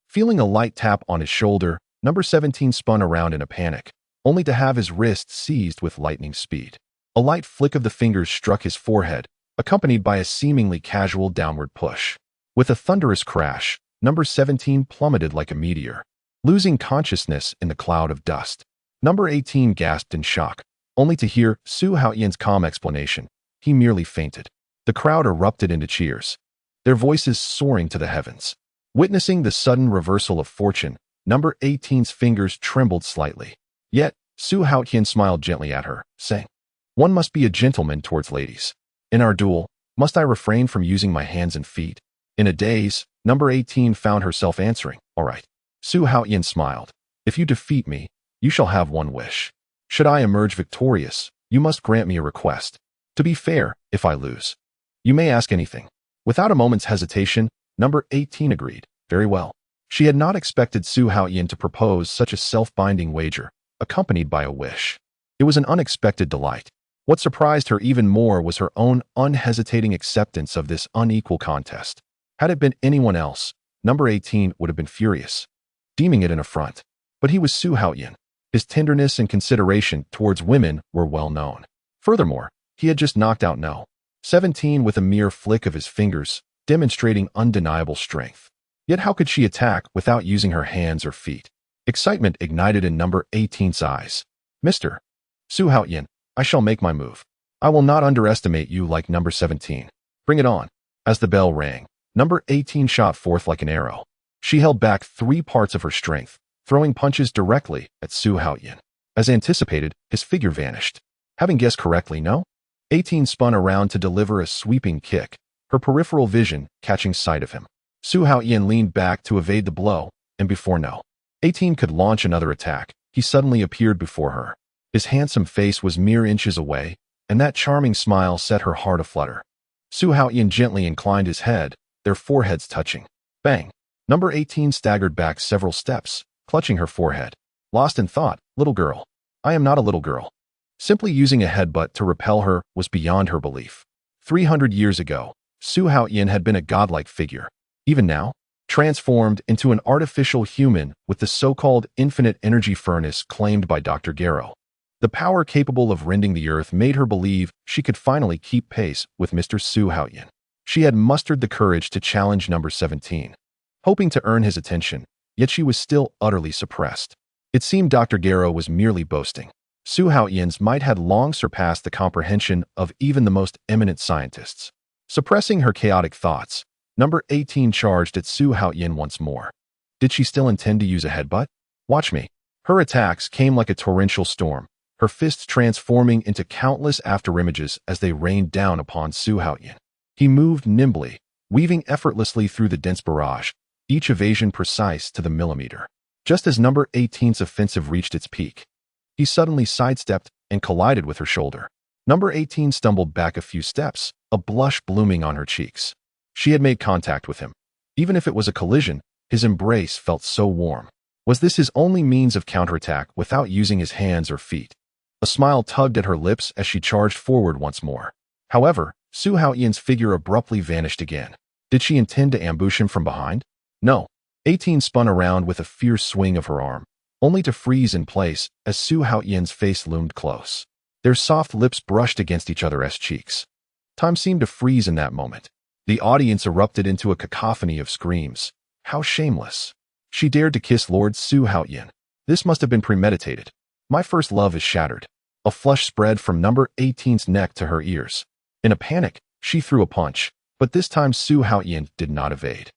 Feeling a light tap on his shoulder, number 17 spun around in a panic, only to have his wrist seized with lightning speed. A light flick of the fingers struck his forehead, accompanied by a seemingly casual downward push. With a thunderous crash, number 17 plummeted like a meteor, losing consciousness in the cloud of dust. Number 18 gasped in shock, only to hear Su Haotian's calm explanation. He merely fainted. The crowd erupted into cheers, their voices soaring to the heavens. Witnessing the sudden reversal of fortune, number 18's fingers trembled slightly. Yet, Su Haotian smiled gently at her, saying, one must be a gentleman towards ladies. In our duel, must I refrain from using my hands and feet? In a daze, number 18 found herself answering, all right. Su Haotian smiled. If you defeat me, you shall have one wish. Should I emerge victorious, you must grant me a request. To be fair, if I lose, you may ask anything. Without a moment's hesitation, number 18 agreed. Very well. She had not expected Su Haotian to propose such a self-binding wager, accompanied by a wish. It was an unexpected delight. What surprised her even more was her own unhesitating acceptance of this unequal contest. Had it been anyone else, number 18 would have been furious, deeming it an affront. But he was Su Haotian. His tenderness and consideration towards women were well known. Furthermore, he had just knocked out No. 17 with a mere flick of his fingers, demonstrating undeniable strength. Yet how could she attack without using her hands or feet? Excitement ignited in number 18's eyes. Mr. Su Haotian, I shall make my move. I will not underestimate you like number 17. Bring it on. As the bell rang, number 18 shot forth like an arrow. She held back 3 parts of her strength, throwing punches directly at Su Haotian. As anticipated, his figure vanished. Having guessed correctly, no? 18 spun around to deliver a sweeping kick, her peripheral vision catching sight of him. Su Haotian leaned back to evade the blow, and before 18 could launch another attack, he suddenly appeared before her. His handsome face was mere inches away, and that charming smile set her heart aflutter. Su Haotian gently inclined his head, their foreheads touching. Bang! Number 18 staggered back several steps, clutching her forehead. Lost in thought, little girl. I am not a little girl. Simply using a headbutt to repel her was beyond her belief. 300 years ago, Su Haotian had been a godlike figure. Even now, transformed into an artificial human with the so-called infinite energy furnace claimed by Dr. Gero. The power capable of rending the earth made her believe she could finally keep pace with Mr. Su Haotian. She had mustered the courage to challenge number 17, hoping to earn his attention, yet she was still utterly suppressed. It seemed Dr. Gero was merely boasting. Su Haotian's might had long surpassed the comprehension of even the most eminent scientists. Suppressing her chaotic thoughts, number 18 charged at Su Haotian once more. Did she still intend to use a headbutt? Watch me. Her attacks came like a torrential storm, her fists transforming into countless afterimages as they rained down upon Su Haotian. He moved nimbly, weaving effortlessly through the dense barrage, each evasion precise to the millimeter. Just as number 18's offensive reached its peak, he suddenly sidestepped and collided with her shoulder. Number 18 stumbled back a few steps, a blush blooming on her cheeks. She had made contact with him. Even if it was a collision, his embrace felt so warm. Was this his only means of counterattack without using his hands or feet? A smile tugged at her lips as she charged forward once more. However, Su Haotian's figure abruptly vanished again. Did she intend to ambush him from behind? No. 18 spun around with a fierce swing of her arm, only to freeze in place as Su Haotian's face loomed close. Their soft lips brushed against each other's cheeks. Time seemed to freeze in that moment. The audience erupted into a cacophony of screams. How shameless. She dared to kiss Lord Su Haotian. This must have been premeditated. My first love is shattered. A flush spread from number 18's neck to her ears. In a panic, she threw a punch, but this time Su Haotian did not evade.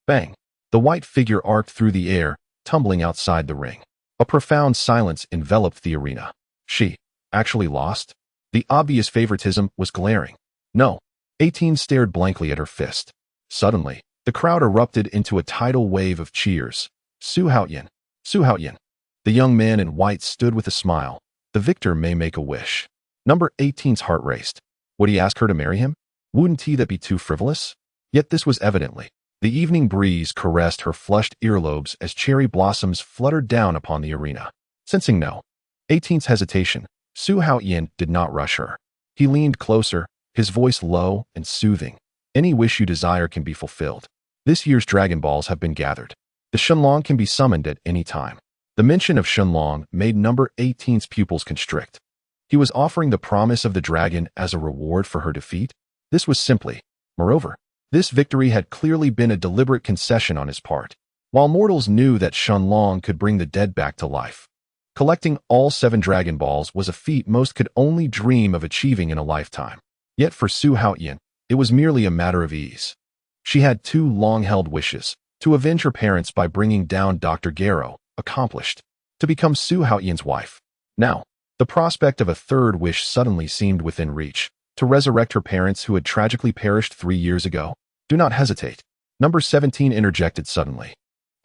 Bang! The white figure arced through the air, tumbling outside the ring. A profound silence enveloped the arena. She actually lost? The obvious favoritism was glaring. No. 18 stared blankly at her fist. Suddenly, the crowd erupted into a tidal wave of cheers. Su Haotian! Su Haotian! The young man in white stood with a smile. The victor may make a wish. Number 18's heart raced. Would he ask her to marry him? Wouldn't he that be too frivolous? Yet this was evidently. The evening breeze caressed her flushed earlobes as cherry blossoms fluttered down upon the arena. Sensing no. 18's hesitation, Su Haotian did not rush her. He leaned closer, his voice low and soothing. Any wish you desire can be fulfilled. This year's Dragon Balls have been gathered. The Shenron can be summoned at any time. The mention of Shenron made number 18's pupils constrict. He was offering the promise of the dragon as a reward for her defeat? This was simply. Moreover, this victory had clearly been a deliberate concession on his part. While mortals knew that Shenron could bring the dead back to life, collecting all 7 Dragon Balls was a feat most could only dream of achieving in a lifetime. Yet for Su Haotian, it was merely a matter of ease. She had 2 long-held wishes: to avenge her parents by bringing down Dr. Gero, accomplished; to become Su Haotian's wife. Now, the prospect of a third wish suddenly seemed within reach: to resurrect her parents who had tragically perished 3 years ago. Do not hesitate. Number 17 interjected suddenly.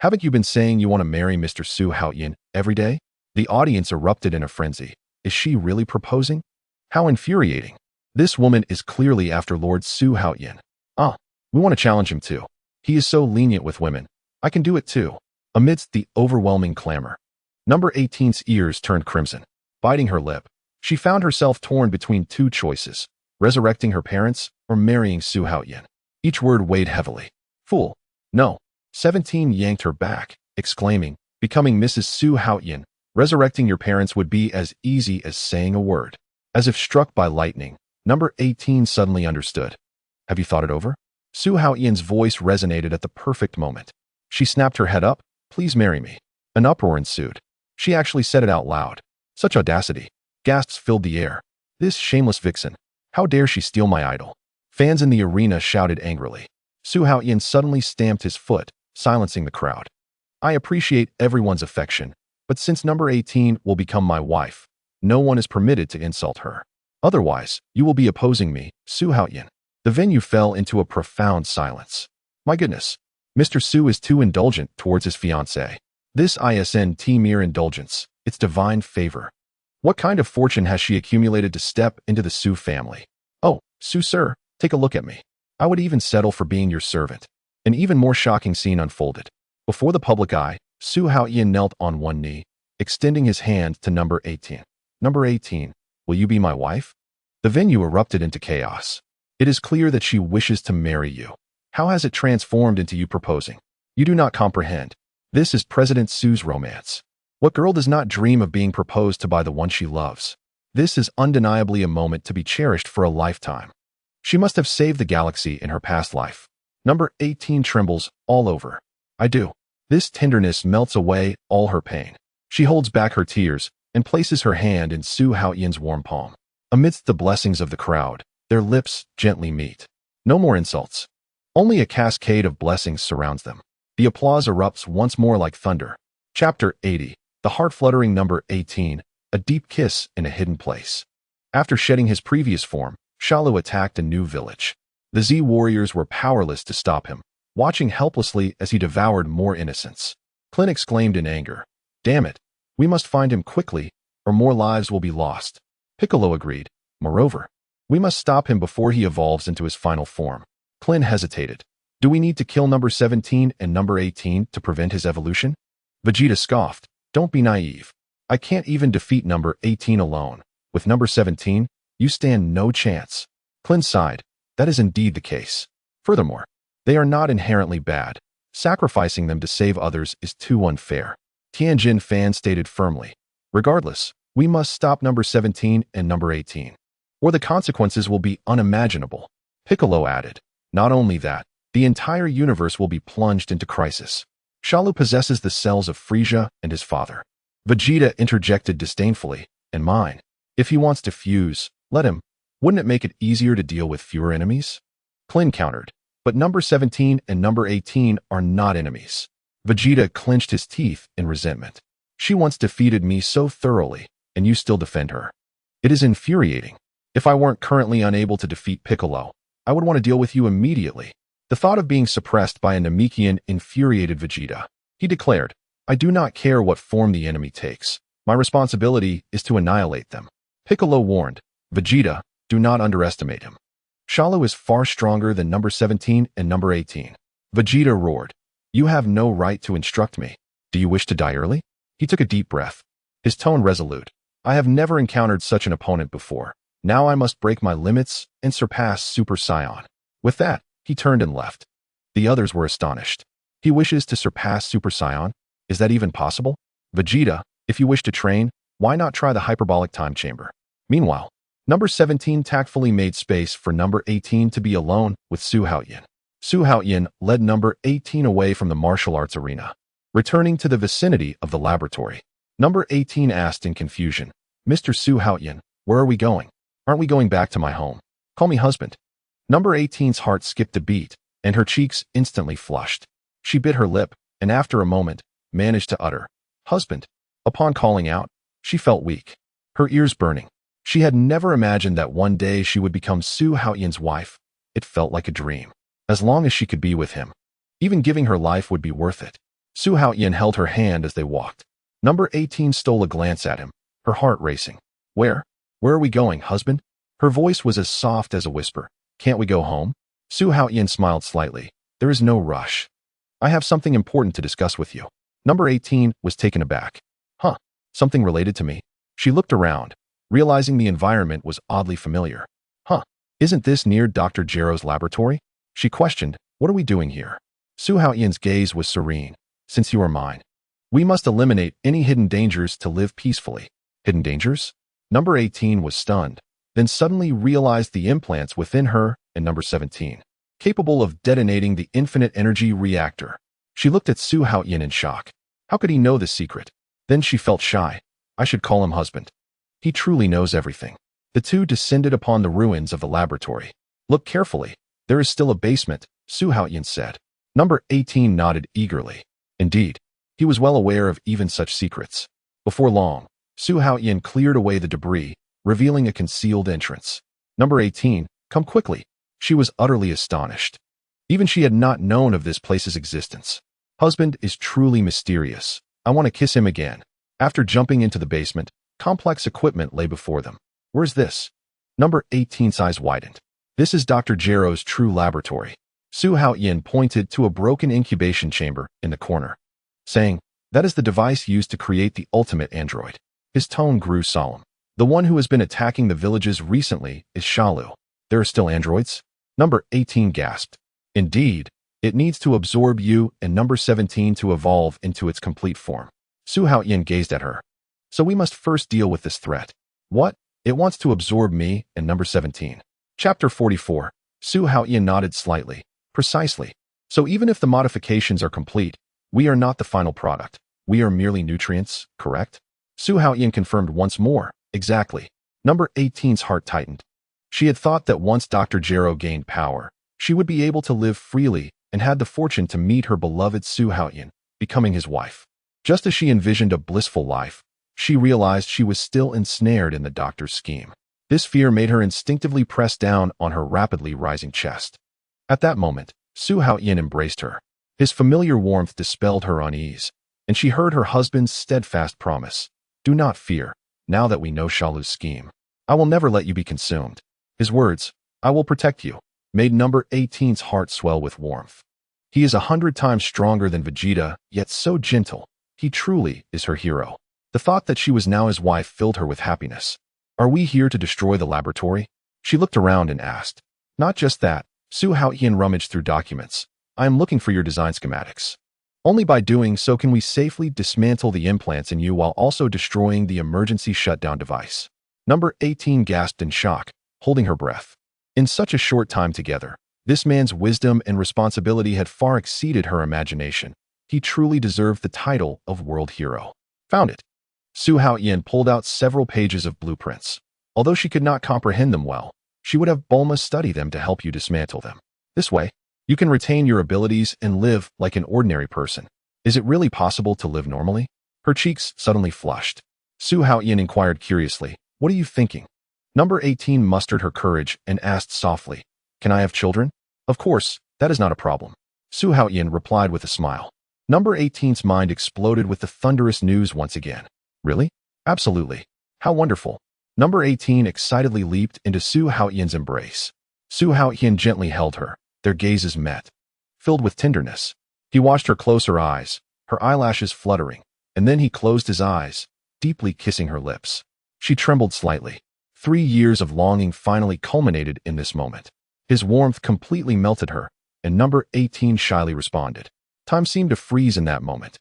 Haven't you been saying you want to marry Mr. Su Haotian every day? The audience erupted in a frenzy. Is she really proposing? How infuriating. This woman is clearly after Lord Su Haotian. We want to challenge him too. He is so lenient with women. I can do it too. Amidst the overwhelming clamor, number 18's ears turned crimson. Biting her lip, she found herself torn between 2 choices: resurrecting her parents or marrying Su Haotian. Each word weighed heavily. Fool. No. 17 yanked her back, exclaiming, becoming Mrs. Su Haotian, resurrecting your parents would be as easy as saying a word. As if struck by lightning, number 18 suddenly understood. Have you thought it over? Su Haotian's voice resonated at the perfect moment. She snapped her head up. Please marry me. An uproar ensued. She actually said it out loud. Such audacity. Gasps filled the air. This shameless vixen. How dare she steal my idol? Fans in the arena shouted angrily. Su Haotian suddenly stamped his foot, silencing the crowd. I appreciate everyone's affection, but since number 18 will become my wife, no one is permitted to insult her. Otherwise, you will be opposing me, Su Haotian. The venue fell into a profound silence. My goodness. Mr. Su is too indulgent towards his fiancée. This isn't mere indulgence, it's divine favor. What kind of fortune has she accumulated to step into the Su family? Oh, Su sir, take a look at me. I would even settle for being your servant. An even more shocking scene unfolded. Before the public eye, Su Haotian knelt on one knee, extending his hand to number 18. Number 18, will you be my wife? The venue erupted into chaos. It is clear that she wishes to marry you. How has it transformed into you proposing? You do not comprehend. This is President Su's romance. What girl does not dream of being proposed to by the one she loves? This is undeniably a moment to be cherished for a lifetime. She must have saved the galaxy in her past life. Number 18 trembles all over. I do. This tenderness melts away all her pain. She holds back her tears and places her hand in Su Haotian's warm palm. Amidst the blessings of the crowd, their lips gently meet. No more insults. Only a cascade of blessings surrounds them. The applause erupts once more like thunder. Chapter 80. The heart-fluttering number 18, a deep kiss in a hidden place. After shedding his previous form, Shalu attacked a new village. The Z warriors were powerless to stop him, watching helplessly as he devoured more innocents. Clint exclaimed in anger, "Damn it, we must find him quickly, or more lives will be lost." Piccolo agreed. Moreover, we must stop him before he evolves into his final form. Clint hesitated. Do we need to kill number 17 and number 18 to prevent his evolution? Vegeta scoffed. Don't be naive. I can't even defeat number 18 alone. With number 17, you stand no chance. Clint sighed. That is indeed the case. Furthermore, they are not inherently bad. Sacrificing them to save others is too unfair. Tianjin Fan stated firmly. Regardless, we must stop number 17 and number 18, or the consequences will be unimaginable. Piccolo added. Not only that, the entire universe will be plunged into crisis. Shalu possesses the cells of Frieza and his father. Vegeta interjected disdainfully, and mine. If he wants to fuse, let him. Wouldn't it make it easier to deal with fewer enemies? Klin countered, but number 17 and number 18 are not enemies. Vegeta clenched his teeth in resentment. She once defeated me so thoroughly, and you still defend her. It is infuriating. If I weren't currently unable to defeat Piccolo, I would want to deal with you immediately. The thought of being suppressed by a Namekian infuriated Vegeta. He declared, I do not care what form the enemy takes. My responsibility is to annihilate them. Piccolo warned, Vegeta, do not underestimate him. Shalu is far stronger than number 17 and number 18. Vegeta roared, you have no right to instruct me. Do you wish to die early? He took a deep breath. His tone resolute. I have never encountered such an opponent before. Now I must break my limits and surpass Super Saiyan. With that, he turned and left. The others were astonished. He wishes to surpass Super Saiyan? Is that even possible? Vegeta, if you wish to train, why not try the hyperbolic time chamber? Meanwhile, number 17 tactfully made space for number 18 to be alone with Su Haotian. Su Haotian led number 18 away from the martial arts arena. Returning to the vicinity of the laboratory, number 18 asked in confusion, Mr. Su Haotian, where are we going? Aren't we going back to my home? Call me husband. Number 18's heart skipped a beat, and her cheeks instantly flushed. She bit her lip, and after a moment, managed to utter, husband. Upon calling out, she felt weak, her ears burning. She had never imagined that one day she would become Su Haotian's wife. It felt like a dream. As long as she could be with him, even giving her life would be worth it. Su Haotian held her hand as they walked. Number 18 stole a glance at him, her heart racing. Where are we going, husband? Her voice was as soft as a whisper. Can't we go home? Su Haotian smiled slightly. There is no rush. I have something important to discuss with you. Number 18 was taken aback. Huh, something related to me. She looked around, realizing the environment was oddly familiar. Huh, isn't this near Dr. Gero's laboratory? She questioned, what are we doing here? Su Haotian's gaze was serene. Since you are mine, we must eliminate any hidden dangers to live peacefully. Hidden dangers? Number 18 was stunned, then suddenly realized the implants within her and number 17, capable of detonating the infinite energy reactor. She looked at Su Haotian in shock. How could he know this secret? Then she felt shy. I should call him husband. He truly knows everything. The two descended upon the ruins of the laboratory. Look carefully. There is still a basement, Su Haotian said. Number 18 nodded eagerly. Indeed, he was well aware of even such secrets. Before long, Su Haotian cleared away the debris, revealing a concealed entrance. Number 18, come quickly. She was utterly astonished. Even she had not known of this place's existence. Husband is truly mysterious. I want to kiss him again. After jumping into the basement, complex equipment lay before them. Where's this? Number 18's eyes widened. This is Dr. Gero's true laboratory. Su Haotian pointed to a broken incubation chamber in the corner, saying, that is the device used to create the ultimate android. His tone grew solemn. The one who has been attacking the villages recently is Shalu. There are still androids? Number 18 gasped. Indeed, it needs to absorb you and number 17 to evolve into its complete form. Su Haotian gazed at her. So we must first deal with this threat. What? It wants to absorb me and number 17. Chapter 44. Su Haotian nodded slightly. Precisely. So even if the modifications are complete, we are not the final product. We are merely nutrients, correct? Su Haotian confirmed once more. Exactly. Number 18's heart tightened. She had thought that once Dr. Gero gained power, she would be able to live freely and had the fortune to meet her beloved Su Haotian, becoming his wife. Just as she envisioned a blissful life, she realized she was still ensnared in the doctor's scheme. This fear made her instinctively press down on her rapidly rising chest. At that moment, Su Haotian embraced her. His familiar warmth dispelled her unease, and she heard her husband's steadfast promise. Do not fear, now that we know Shalu's scheme. I will never let you be consumed. His words, I will protect you, made number 18's heart swell with warmth. He is 100 times stronger than Vegeta, yet so gentle. He truly is her hero. The thought that she was now his wife filled her with happiness. Are we here to destroy the laboratory? She looked around and asked. Not just that. Su Haotian rummaged through documents. I am looking for your design schematics. Only by doing so can we safely dismantle the implants in you while also destroying the emergency shutdown device. Number 18 gasped in shock, holding her breath. In such a short time together, this man's wisdom and responsibility had far exceeded her imagination. He truly deserved the title of world hero. Found it. Su Haotian pulled out several pages of blueprints. Although she could not comprehend them well, she would have Bulma study them to help you dismantle them. This way, you can retain your abilities and live like an ordinary person. Is it really possible to live normally? Her cheeks suddenly flushed. Su Haotian inquired curiously, what are you thinking? Number 18 mustered her courage and asked softly, can I have children? Of course, that is not a problem. Su Haotian replied with a smile. Number 18's mind exploded with the thunderous news once again. Really? Absolutely. How wonderful. Number 18 excitedly leaped into Su Haotian's embrace. Su Haotian gently held her. Their gazes met. Filled with tenderness, he watched her close her eyes, her eyelashes fluttering, and then he closed his eyes, deeply kissing her lips. She trembled slightly. 3 years of longing finally culminated in this moment. His warmth completely melted her, and number 18 shyly responded. Time seemed to freeze in that moment.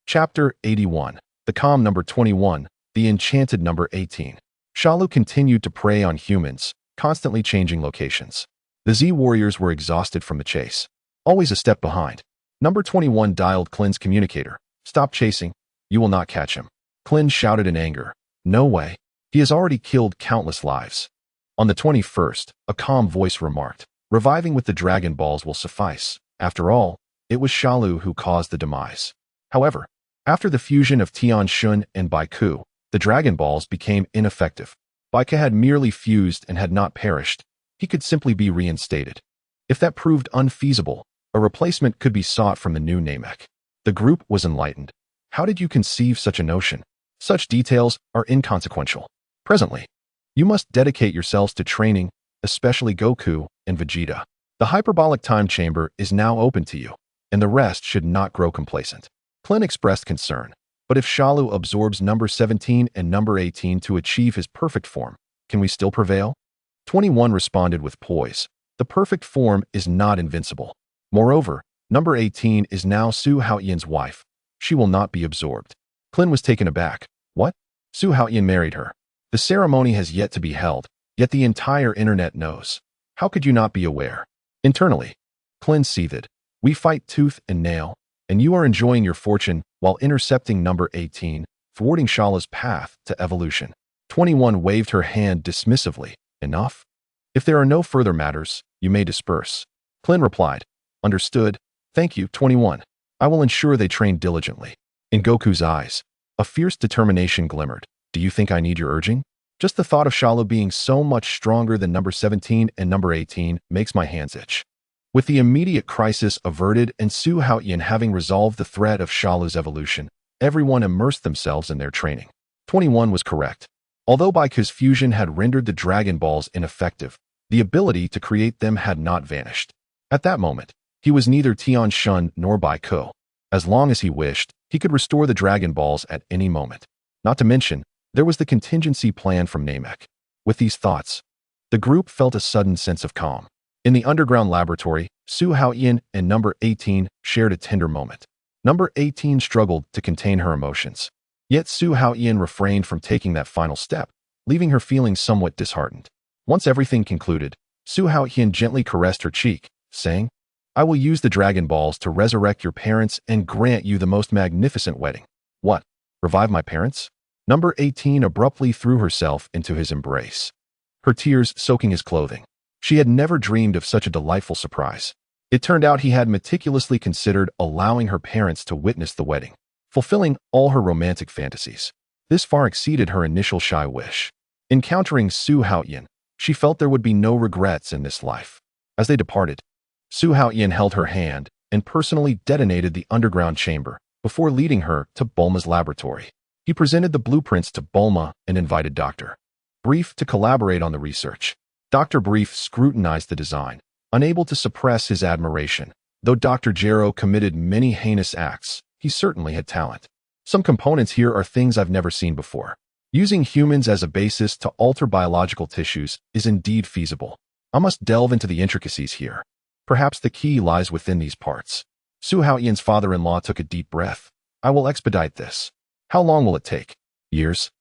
Chapter 81. The calm number 21, the enchanted number 18. Shalu continued to prey on humans, constantly changing locations. The Z warriors were exhausted from the chase. Always a step behind. Number 21 dialed Klin's communicator. Stop chasing. You will not catch him. Klin shouted in anger. No way. He has already killed countless lives. On the 21st, a calm voice remarked, reviving with the Dragon Balls will suffice. After all, it was Shalu who caused the demise. However, after the fusion of Tian Shun and Baiku, the Dragon Balls became ineffective. Baiku had merely fused and had not perished. He could simply be reinstated. If that proved unfeasible, a replacement could be sought from the new Namek. The group was enlightened. How did you conceive such a notion? Such details are inconsequential. Presently, you must dedicate yourselves to training, especially Goku and Vegeta. The hyperbolic time chamber is now open to you, and the rest should not grow complacent. Klin expressed concern, but if Shalu absorbs number 17 and number 18 to achieve his perfect form, can we still prevail? 21 responded with poise. The perfect form is not invincible. Moreover, number 18 is now Su Haotian's wife. She will not be absorbed. Klin was taken aback. What? Su Haotian married her. The ceremony has yet to be held, yet the entire internet knows. How could you not be aware? Internally, Klin seethed. We fight tooth and nail, and you are enjoying your fortune while intercepting number 18, thwarting Shala's path to evolution. 21 waved her hand dismissively. Enough? If there are no further matters, you may disperse. Klin replied. Understood. Thank you, 21. I will ensure they train diligently. In Goku's eyes, a fierce determination glimmered. Do you think I need your urging? Just the thought of Shala being so much stronger than number 17 and number 18 makes my hands itch. With the immediate crisis averted and Su Haotian having resolved the threat of Shala's evolution, everyone immersed themselves in their training. 21 was correct. Although Baiku's fusion had rendered the Dragon Balls ineffective, the ability to create them had not vanished. At that moment, he was neither Tian Shun nor Baiku. As long as he wished, he could restore the Dragon Balls at any moment. Not to mention, there was the contingency plan from Namek. With these thoughts, the group felt a sudden sense of calm. In the underground laboratory, Su Haotian and number 18 shared a tender moment. Number 18 struggled to contain her emotions. Yet Su Haotian refrained from taking that final step, leaving her feeling somewhat disheartened. Once everything concluded, Su Haotian gently caressed her cheek, saying, I will use the Dragon Balls to resurrect your parents and grant you the most magnificent wedding. What? Revive my parents? Number 18 abruptly threw herself into his embrace, her tears soaking his clothing. She had never dreamed of such a delightful surprise. It turned out he had meticulously considered allowing her parents to witness the wedding, fulfilling all her romantic fantasies. This far exceeded her initial shy wish. Encountering Su Haotian, she felt there would be no regrets in this life. As they departed, Su Haotian held her hand and personally detonated the underground chamber before leading her to Bulma's laboratory. He presented the blueprints to Bulma and invited Dr. Brief to collaborate on the research. Dr. Brief scrutinized the design, unable to suppress his admiration. Though Dr. Gero committed many heinous acts, he certainly had talent. Some components here are things I've never seen before. Using humans as a basis to alter biological tissues is indeed feasible. I must delve into the intricacies here. Perhaps the key lies within these parts. Su Haotian's father-in-law took a deep breath. I will expedite this. How long will it take? Years?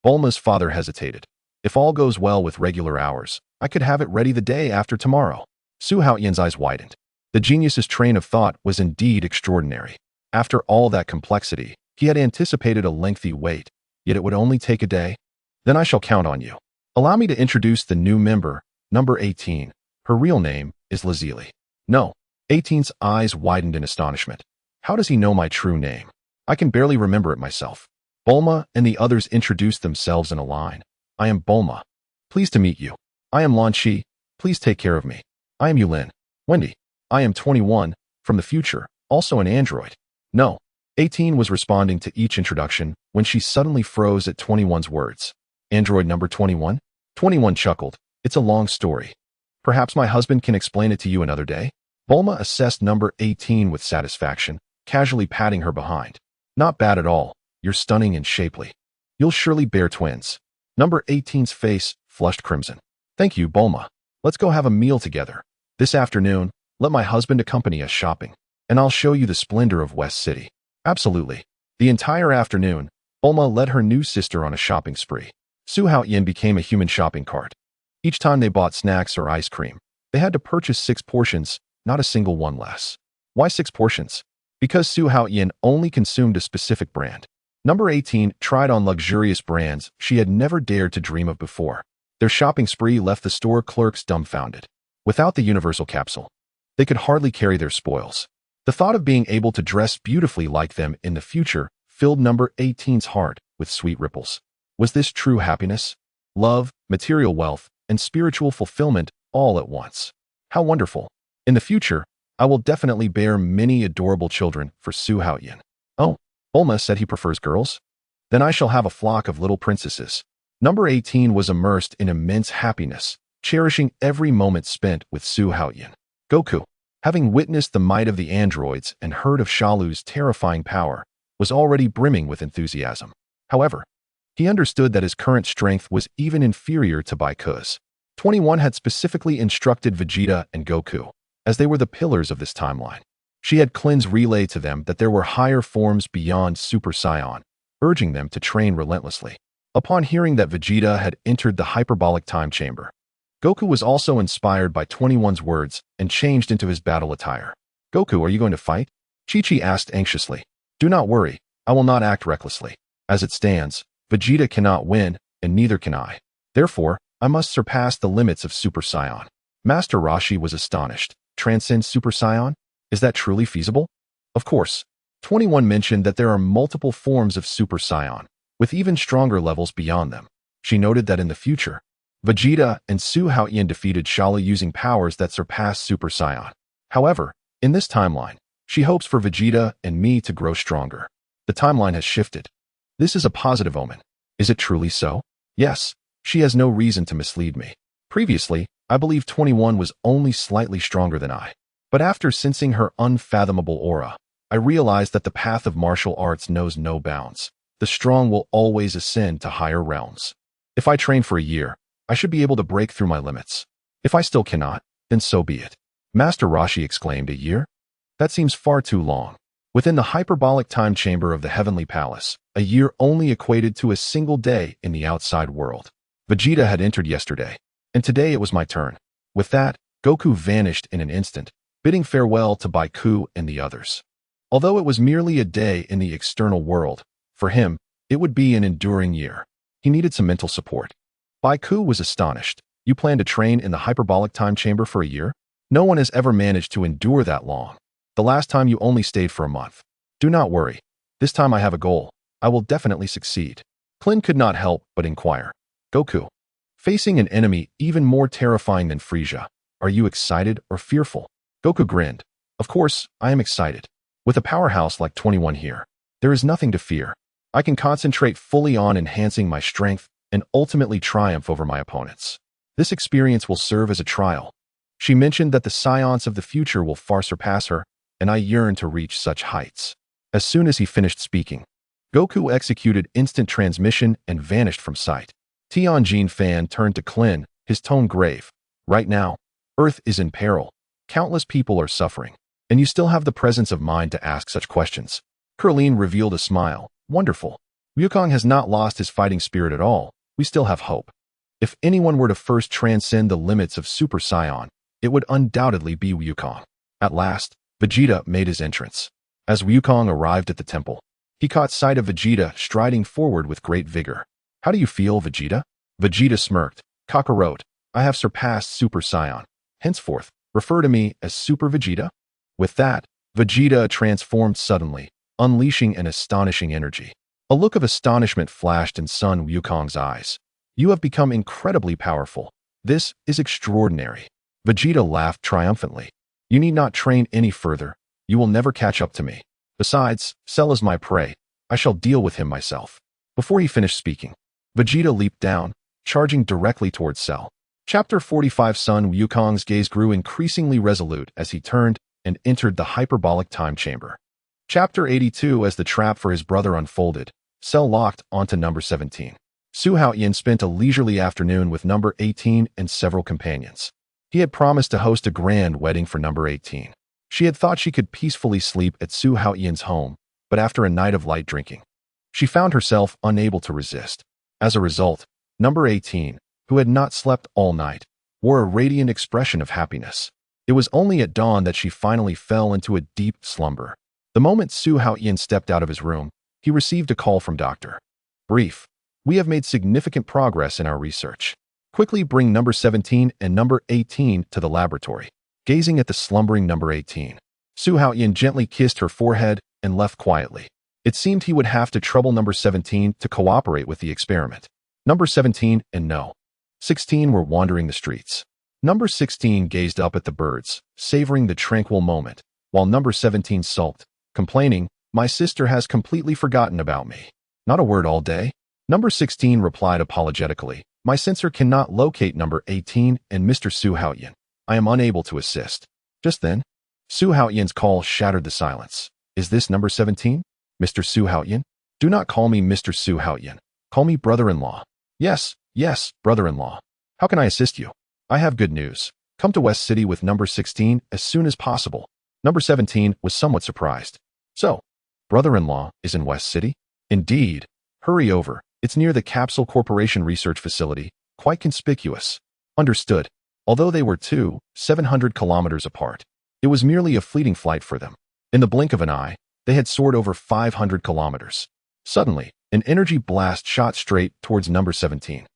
Bulma's father hesitated. If all goes well with regular hours, I could have it ready the day after tomorrow. Su Haotian's eyes widened. The genius's train of thought was indeed extraordinary. After all that complexity, he had anticipated a lengthy wait, yet it would only take a day. Then I shall count on you. Allow me to introduce the new member, number 18. Her real name is Lazili. No. 18's eyes widened in astonishment. How does he know my true name? I can barely remember it myself. Bulma and the others introduced themselves in a line. I am Bulma. Pleased to meet you. I am Lan Chi. Please take care of me. I am Yulin. Wendy. I am 21, from the future, also an android. No. 18 was responding to each introduction when she suddenly froze at 21's words. Android number 21? 21 chuckled. It's a long story. Perhaps my husband can explain it to you another day? Bulma assessed number 18 with satisfaction, casually patting her behind. Not bad at all. You're stunning and shapely. You'll surely bear twins. Number 18's face flushed crimson. Thank you, Bulma. Let's go have a meal together. This afternoon, let my husband accompany us shopping, and I'll show you the splendor of West City. Absolutely. The entire afternoon, Bulma led her new sister on a shopping spree. Su Haotian became a human shopping cart. Each time they bought snacks or ice cream, they had to purchase 6 portions, not a single one less. Why 6 portions? Because Su Haotian only consumed a specific brand. Number 18 tried on luxurious brands she had never dared to dream of before. Their shopping spree left the store clerks dumbfounded. Without the universal capsule, they could hardly carry their spoils. The thought of being able to dress beautifully like them in the future filled number 18's heart with sweet ripples. Was this true happiness? Love, material wealth, and spiritual fulfillment all at once. How wonderful. In the future, I will definitely bear many adorable children for Su Haotian. Oh, Bulma said he prefers girls? Then I shall have a flock of little princesses. Number 18 was immersed in immense happiness, cherishing every moment spent with Su Haotian. Goku, having witnessed the might of the androids and heard of Shalu's terrifying power, was already brimming with enthusiasm. However, he understood that his current strength was even inferior to Baiku's. 21 had specifically instructed Vegeta and Goku, as they were the pillars of this timeline. She had Klin's relay to them that there were higher forms beyond Super Saiyan, urging them to train relentlessly. Upon hearing that Vegeta had entered the hyperbolic time chamber, Goku was also inspired by 21's words and changed into his battle attire. Goku, are you going to fight? Chi-Chi asked anxiously. Do not worry, I will not act recklessly. As it stands, Vegeta cannot win, and neither can I. Therefore, I must surpass the limits of Super Saiyan. Master Roshi was astonished. Transcend Super Saiyan? Is that truly feasible? Of course. 21 mentioned that there are multiple forms of Super Saiyan, with even stronger levels beyond them. She noted that in the future, Vegeta and Su Haotian defeated Shala using powers that surpass Super Saiyan. However, in this timeline, she hopes for Vegeta and me to grow stronger. The timeline has shifted. This is a positive omen. Is it truly so? Yes, she has no reason to mislead me. Previously, I believed 21 was only slightly stronger than I. But after sensing her unfathomable aura, I realized that the path of martial arts knows no bounds. The strong will always ascend to higher realms. If I train for a year, I should be able to break through my limits. If I still cannot, then so be it. Master Roshi exclaimed, a year? That seems far too long. Within the hyperbolic time chamber of the Heavenly Palace, a year only equated to a single day in the outside world. Vegeta had entered yesterday, and today it was my turn. With that, Goku vanished in an instant, bidding farewell to Baiku and the others. Although it was merely a day in the external world, for him, it would be an enduring year. He needed some mental support. Baiku was astonished. You plan to train in the hyperbolic time chamber for a year? No one has ever managed to endure that long. The last time you only stayed for a month. Do not worry. This time I have a goal. I will definitely succeed. Klin could not help but inquire. Goku, facing an enemy even more terrifying than Frieza, are you excited or fearful? Goku grinned. Of course, I am excited. With a powerhouse like 21 here, there is nothing to fear. I can concentrate fully on enhancing my strength and ultimately triumph over my opponents. This experience will serve as a trial. She mentioned that the Saiyans of the future will far surpass her, and I yearn to reach such heights. As soon as he finished speaking, Goku executed instant transmission and vanished from sight. Tianjin Fan turned to Klin, his tone grave. Right now, Earth is in peril. Countless people are suffering, and you still have the presence of mind to ask such questions. Kurlin revealed a smile. Wonderful. Wukong has not lost his fighting spirit at all. We still have hope. If anyone were to first transcend the limits of Super Saiyan, it would undoubtedly be Wukong. At last, Vegeta made his entrance. As Wukong arrived at the temple, he caught sight of Vegeta striding forward with great vigor. How do you feel, Vegeta? Vegeta smirked. Kakarot, I have surpassed Super Saiyan. Henceforth, refer to me as Super Vegeta. With that, Vegeta transformed suddenly, unleashing an astonishing energy. A look of astonishment flashed in Sun Wukong's eyes. You have become incredibly powerful. This is extraordinary. Vegeta laughed triumphantly. You need not train any further. You will never catch up to me. Besides, Cell is my prey. I shall deal with him myself. Before he finished speaking, Vegeta leaped down, charging directly towards Cell. Chapter 45. Sun Wukong's gaze grew increasingly resolute as he turned and entered the hyperbolic time chamber. Chapter 82. As the trap for his brother unfolded, Cell locked onto number 17. Su Haotian spent a leisurely afternoon with number 18 and several companions. He had promised to host a grand wedding for number 18. She had thought she could peacefully sleep at Su Haotian's home, but after a night of light drinking, she found herself unable to resist. As a result, number 18, who had not slept all night, wore a radiant expression of happiness. It was only at dawn that she finally fell into a deep slumber. The moment Su Haotian stepped out of his room, he received a call from Dr. Brief. We have made significant progress in our research. Quickly bring number 17 and number 18 to the laboratory. Gazing at the slumbering number 18, Su Haotian gently kissed her forehead and left quietly. It seemed he would have to trouble number 17 to cooperate with the experiment. Number 17 and no. 16 were wandering the streets. Number 16 gazed up at the birds, savoring the tranquil moment, while number 17 sulked, complaining, my sister has completely forgotten about me. Not a word all day. Number 16 replied apologetically, my sensor cannot locate number 18 and Mr. Su Haotian. I am unable to assist. Just then, Su Haotian's call shattered the silence. Is this number 17? Mr. Su Haotian? Do not call me Mr. Su Haotian. Call me brother-in-law. Yes, brother-in-law. How can I assist you? I have good news. Come to West City with number 16 as soon as possible. Number 17 was somewhat surprised. So, brother-in-law is in West City? Indeed. Hurry over. It's near the Capsule Corporation Research Facility, quite conspicuous. Understood. Although they were 700 kilometers apart, it was merely a fleeting flight for them. In the blink of an eye, They had soared over 500 kilometers. Suddenly, an energy blast shot straight towards number 17.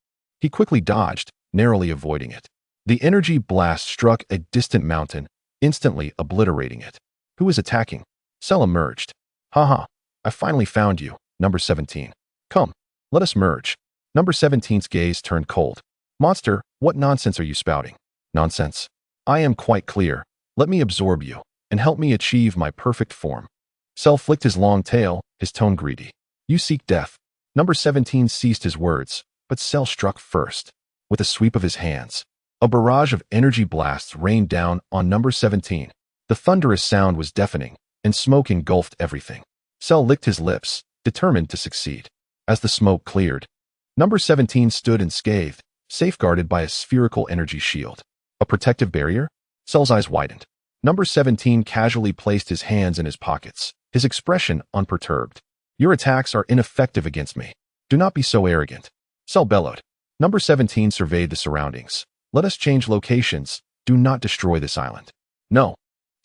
He quickly dodged, narrowly avoiding it. The energy blast struck a distant mountain, instantly obliterating it. Who is attacking? Cell emerged. Haha, I finally found you, number 17. Come, let us merge. Number 17's gaze turned cold. Monster, what nonsense are you spouting? Nonsense. I am quite clear. Let me absorb you, and help me achieve my perfect form. Cell flicked his long tail, his tone greedy. You seek death. Number 17 ceased his words, but Cell struck first. With a sweep of his hands, a barrage of energy blasts rained down on number 17. The thunderous sound was deafening, and smoke engulfed everything. Cell licked his lips, determined to succeed. As the smoke cleared, number 17 stood unscathed, safeguarded by a spherical energy shield. A protective barrier? Cell's eyes widened. Number 17 casually placed his hands in his pockets, his expression unperturbed. Your attacks are ineffective against me. Do not be so arrogant. Cell bellowed. Number 17 surveyed the surroundings. Let us change locations. Do not destroy this island. No.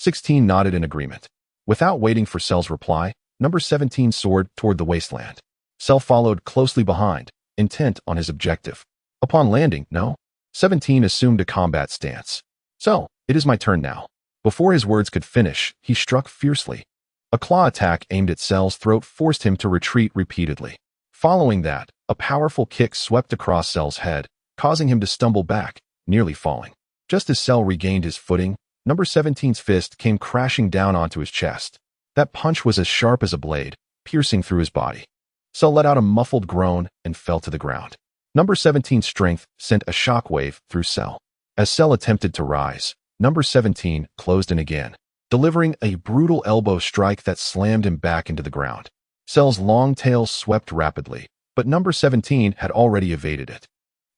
16 nodded in agreement. Without waiting for Cell's reply, number 17 soared toward the wasteland. Cell followed closely behind, intent on his objective. Upon landing, no. 17 assumed a combat stance. So, it is my turn now. Before his words could finish, he struck fiercely. A claw attack aimed at Cell's throat forced him to retreat repeatedly. Following that, a powerful kick swept across Cell's head, causing him to stumble back, nearly falling. Just as Cell regained his footing, number 17's fist came crashing down onto his chest. That punch was as sharp as a blade, piercing through his body. Cell let out a muffled groan and fell to the ground. Number 17's strength sent a shockwave through Cell. As Cell attempted to rise, number 17 closed in again, delivering a brutal elbow strike that slammed him back into the ground. Cell's long tail swept rapidly, but number 17 had already evaded it.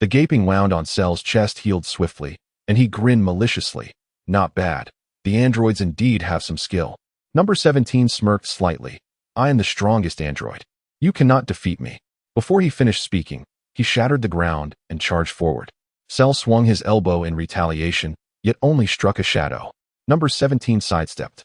The gaping wound on Cell's chest healed swiftly, and he grinned maliciously. Not bad. The androids indeed have some skill. Number 17 smirked slightly. I am the strongest android. You cannot defeat me. Before he finished speaking, he shattered the ground and charged forward. Cell swung his elbow in retaliation, yet only struck a shadow. Number 17 sidestepped,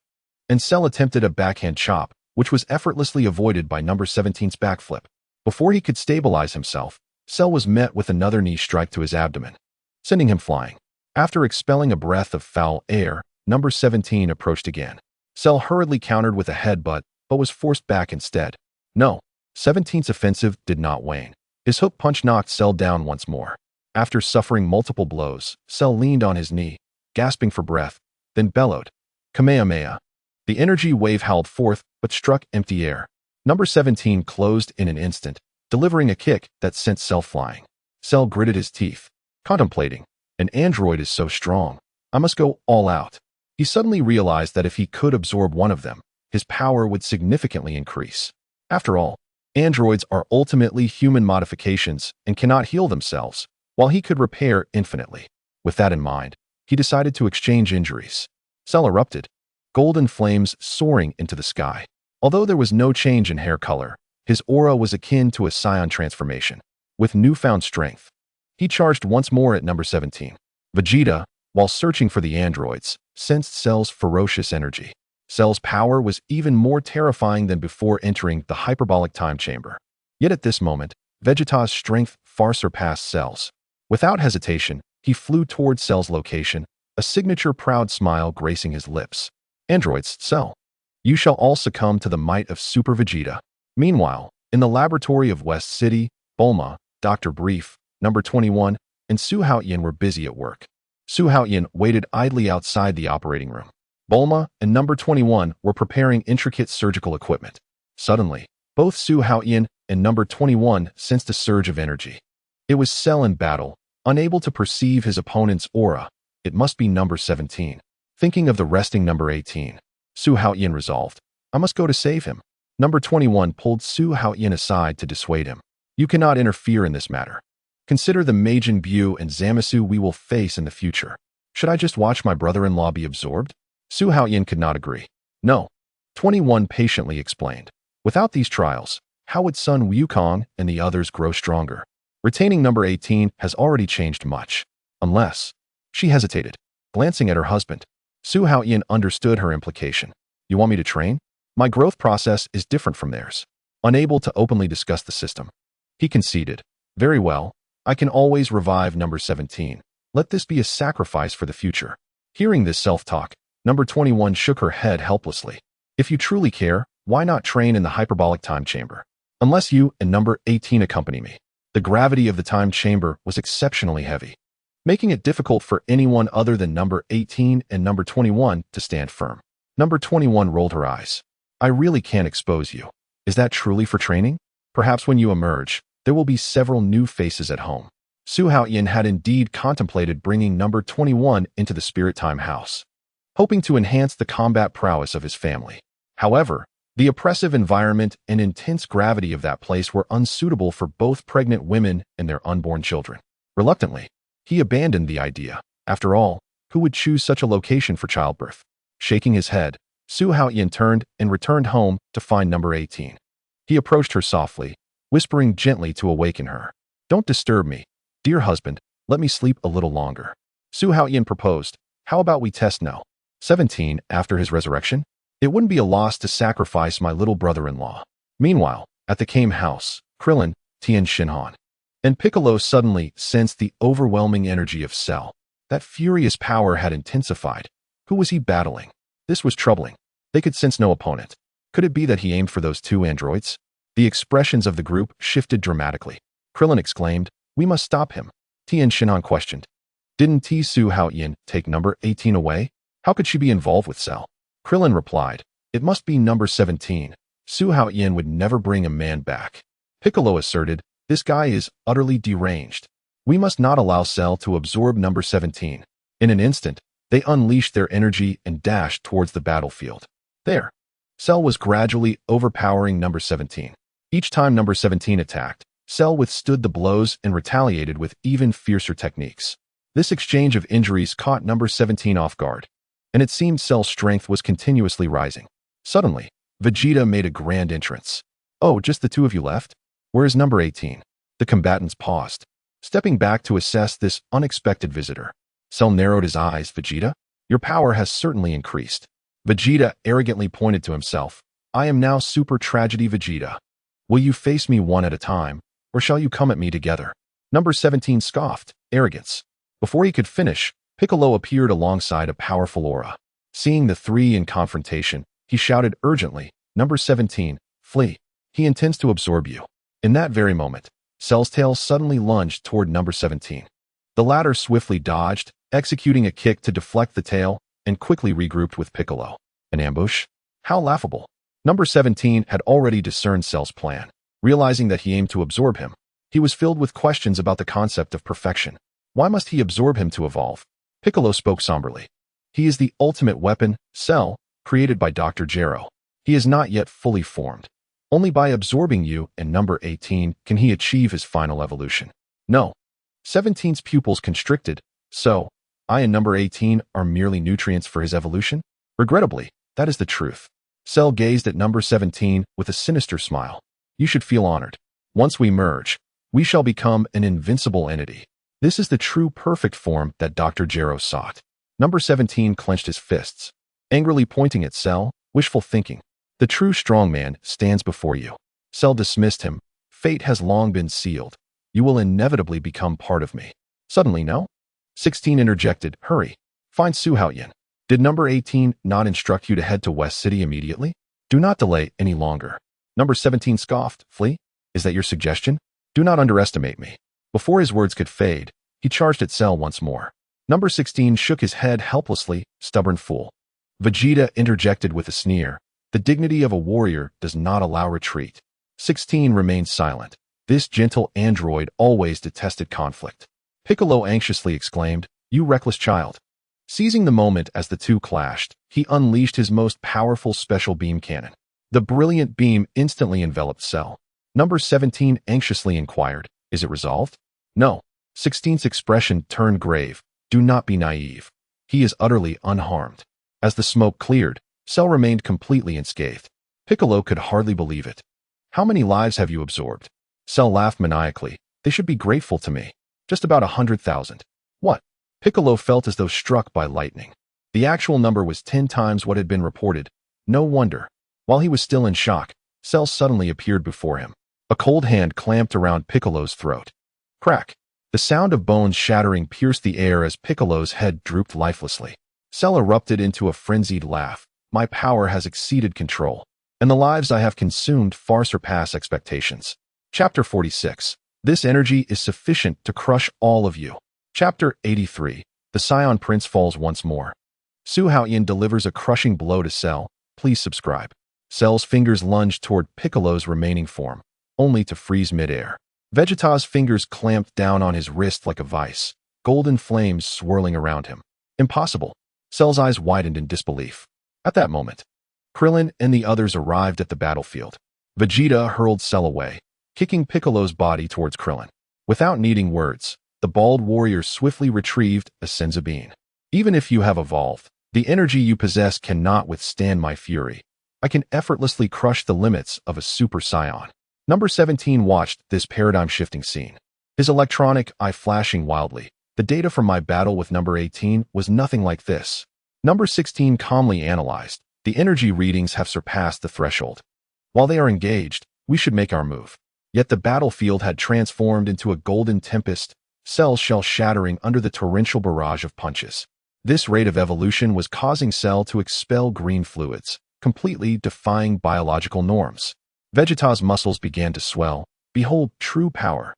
and Cell attempted a backhand chop, which was effortlessly avoided by number 17's backflip. Before he could stabilize himself, Cell was met with another knee strike to his abdomen, sending him flying. After expelling a breath of foul air, number 17 approached again. Cell hurriedly countered with a headbutt, but was forced back instead. No, 17's offensive did not wane. His hook punch knocked Cell down once more. After suffering multiple blows, Cell leaned on his knee, gasping for breath, then bellowed, Kamehameha. The energy wave howled forth, but struck empty air. Number 17 closed in an instant, delivering a kick that sent Cell flying. Cell gritted his teeth, contemplating, an android is so strong. I must go all out. He suddenly realized that if he could absorb one of them, his power would significantly increase. After all, androids are ultimately human modifications and cannot heal themselves, while he could repair infinitely. With that in mind, he decided to exchange injuries. Cell erupted, golden flames soaring into the sky. Although there was no change in hair color, his aura was akin to a Saiyan transformation. With newfound strength, he charged once more at number 17. Vegeta, while searching for the androids, sensed Cell's ferocious energy. Cell's power was even more terrifying than before entering the hyperbolic time chamber. Yet at this moment, Vegeta's strength far surpassed Cell's. Without hesitation, he flew towards Cell's location, a signature proud smile gracing his lips. Androids, Cell. You shall all succumb to the might of Super Vegeta. Meanwhile, in the laboratory of West City, Bulma, Dr. Brief, number 21, and Su Haotian were busy at work. Su Haotian waited idly outside the operating room. Bulma and number 21 were preparing intricate surgical equipment. Suddenly, both Su Haotian and number 21 sensed a surge of energy. It was Cell in battle, unable to perceive his opponent's aura. It must be number 17. Thinking of the resting number 18, Su Haotian resolved, I must go to save him. Number 21 pulled Su Haotian aside to dissuade him. You cannot interfere in this matter. Consider the Majin Buu and Zamasu we will face in the future. Should I just watch my brother-in-law be absorbed? Su Haotian could not agree. No. 21 patiently explained. Without these trials, how would Sun Wukong and the others grow stronger? Retaining number 18 has already changed much. Unless... She hesitated, glancing at her husband. Su Haotian understood her implication. You want me to train? My growth process is different from theirs. Unable to openly discuss the system, he conceded. Very well, I can always revive number 17. Let this be a sacrifice for the future. Hearing this self-talk, number 21 shook her head helplessly. If you truly care, why not train in the hyperbolic time chamber? Unless you and number 18 accompany me. The gravity of the time chamber was exceptionally heavy, making it difficult for anyone other than number 18 and number 21 to stand firm. Number 21 rolled her eyes. I really can't expose you. Is that truly for training? Perhaps when you emerge, there will be several new faces at home. Su Haotian had indeed contemplated bringing number 21 into the Spirit Time house, hoping to enhance the combat prowess of his family. However, the oppressive environment and intense gravity of that place were unsuitable for both pregnant women and their unborn children. Reluctantly, he abandoned the idea. After all, who would choose such a location for childbirth? Shaking his head, Su Haotian turned and returned home to find number 18. He approached her softly, whispering gently to awaken her. Don't disturb me. Dear husband, let me sleep a little longer. Su Haotian proposed. How about we test No. 17 after his resurrection? It wouldn't be a loss to sacrifice my little brother-in-law. Meanwhile, at the Kame house, Krillin, Tien Shenron, and Piccolo suddenly sensed the overwhelming energy of Cell. That furious power had intensified. Who was he battling? This was troubling. They could sense no opponent. Could it be that he aimed for those two androids? The expressions of the group shifted dramatically. Krillin exclaimed, "We must stop him." Tien Shenron questioned. Didn't Su Haotian take number 18 away? How could she be involved with Cell? Krillin replied, it must be number 17. Su Haotian would never bring a man back. Piccolo asserted, this guy is utterly deranged. We must not allow Cell to absorb number 17. In an instant, they unleashed their energy and dashed towards the battlefield. There, Cell was gradually overpowering number 17. Each time number 17 attacked, Cell withstood the blows and retaliated with even fiercer techniques. This exchange of injuries caught number 17 off guard, and it seemed Cell's strength was continuously rising. Suddenly, Vegeta made a grand entrance. Oh, just the two of you left? Where is number 18? The combatants paused, stepping back to assess this unexpected visitor. Cell narrowed his eyes. Vegeta, your power has certainly increased. Vegeta arrogantly pointed to himself. I am now Super Tragedy Vegeta. Will you face me one at a time, or shall you come at me together? Number 17 scoffed. Arrogance. Before he could finish, Piccolo appeared alongside a powerful aura. Seeing the three in confrontation, he shouted urgently, Number 17, flee. He intends to absorb you. In that very moment, Cell's tail suddenly lunged toward number 17. The latter swiftly dodged, executing a kick to deflect the tail, and quickly regrouped with Piccolo. An ambush? How laughable. Number 17 had already discerned Cell's plan. Realizing that he aimed to absorb him, he was filled with questions about the concept of perfection. Why must he absorb him to evolve? Piccolo spoke somberly. He is the ultimate weapon, Cell, created by Dr. Gero. He is not yet fully formed. Only by absorbing you and number 18 can he achieve his final evolution. No. 17's pupils constricted, so I and number 18 are merely nutrients for his evolution? Regrettably, that is the truth. Cell gazed at number 17 with a sinister smile. You should feel honored. Once we merge, we shall become an invincible entity. This is the true perfect form that Dr. Gero sought. Number 17 clenched his fists, angrily pointing at Cell. Wishful thinking. The true strongman stands before you. Cell dismissed him. Fate has long been sealed. You will inevitably become part of me. Suddenly, no? 16 interjected. Hurry. Find Su Haotian. Did number 18 not instruct you to head to West City immediately? Do not delay any longer. Number 17 scoffed. Flee? Is that your suggestion? Do not underestimate me. Before his words could fade, he charged at Cell once more. Number 16 shook his head helplessly. Stubborn fool. Vegeta interjected with a sneer. The dignity of a warrior does not allow retreat. 16 remained silent. This gentle android always detested conflict. Piccolo anxiously exclaimed, You reckless child. Seizing the moment as the two clashed, he unleashed his most powerful special beam cannon. The brilliant beam instantly enveloped Cell. Number 17 anxiously inquired, Is it resolved? No. 16's expression turned grave. Do not be naive. He is utterly unharmed. As the smoke cleared, Cell remained completely unscathed. Piccolo could hardly believe it. How many lives have you absorbed? Cell laughed maniacally. They should be grateful to me. Just about 100,000. What? Piccolo felt as though struck by lightning. The actual number was 10 times what had been reported. No wonder. While he was still in shock, Cell suddenly appeared before him. A cold hand clamped around Piccolo's throat. Crack! The sound of bones shattering pierced the air as Piccolo's head drooped lifelessly. Cell erupted into a frenzied laugh. My power has exceeded control, and the lives I have consumed far surpass expectations. Chapter 46. This energy is sufficient to crush all of you. Chapter 83. The Saiyan Prince falls once more. Su Haotian delivers a crushing blow to Cell. Please subscribe. Cell's fingers lunged toward Piccolo's remaining form, only to freeze midair. Vegeta's fingers clamped down on his wrist like a vice, golden flames swirling around him. Impossible. Cell's eyes widened in disbelief. At that moment, Krillin and the others arrived at the battlefield. Vegeta hurled Cell away, kicking Piccolo's body towards Krillin. Without needing words, the bald warrior swiftly retrieved a Senzu bean. Even if you have evolved, the energy you possess cannot withstand my fury. I can effortlessly crush the limits of a Super Saiyan. Number 17 watched this paradigm-shifting scene, his electronic eye flashing wildly. The data from my battle with number 18 was nothing like this. Number 16 calmly analyzed. The energy readings have surpassed the threshold. While they are engaged, we should make our move. Yet the battlefield had transformed into a golden tempest, Cell shell shattering under the torrential barrage of punches. This rate of evolution was causing Cell to expel green fluids, completely defying biological norms. Vegeta's muscles began to swell. Behold, true power.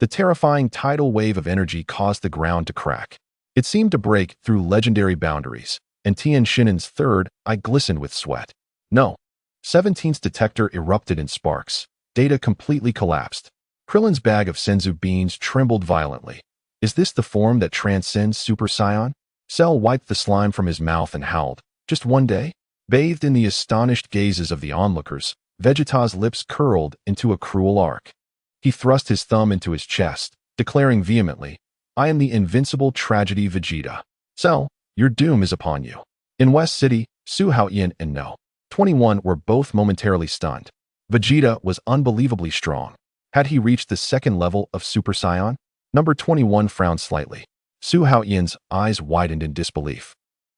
The terrifying tidal wave of energy caused the ground to crack. It seemed to break through legendary boundaries, and Tien Shinen's third eye glistened with sweat. No. 17's detector erupted in sparks. Data completely collapsed. Krillin's bag of Senzu beans trembled violently. Is this the form that transcends Super Saiyan? Cell wiped the slime from his mouth and howled. Just one day? Bathed in the astonished gazes of the onlookers, Vegeta's lips curled into a cruel arc. He thrust his thumb into his chest, declaring vehemently, I am the invincible tragedy Vegeta. Cell, your doom is upon you. In West City, Su Haotian and No. 21 were both momentarily stunned. Vegeta was unbelievably strong. Had he reached the second level of Super Saiyan? Number 21 frowned slightly. Su Haotian's eyes widened in disbelief.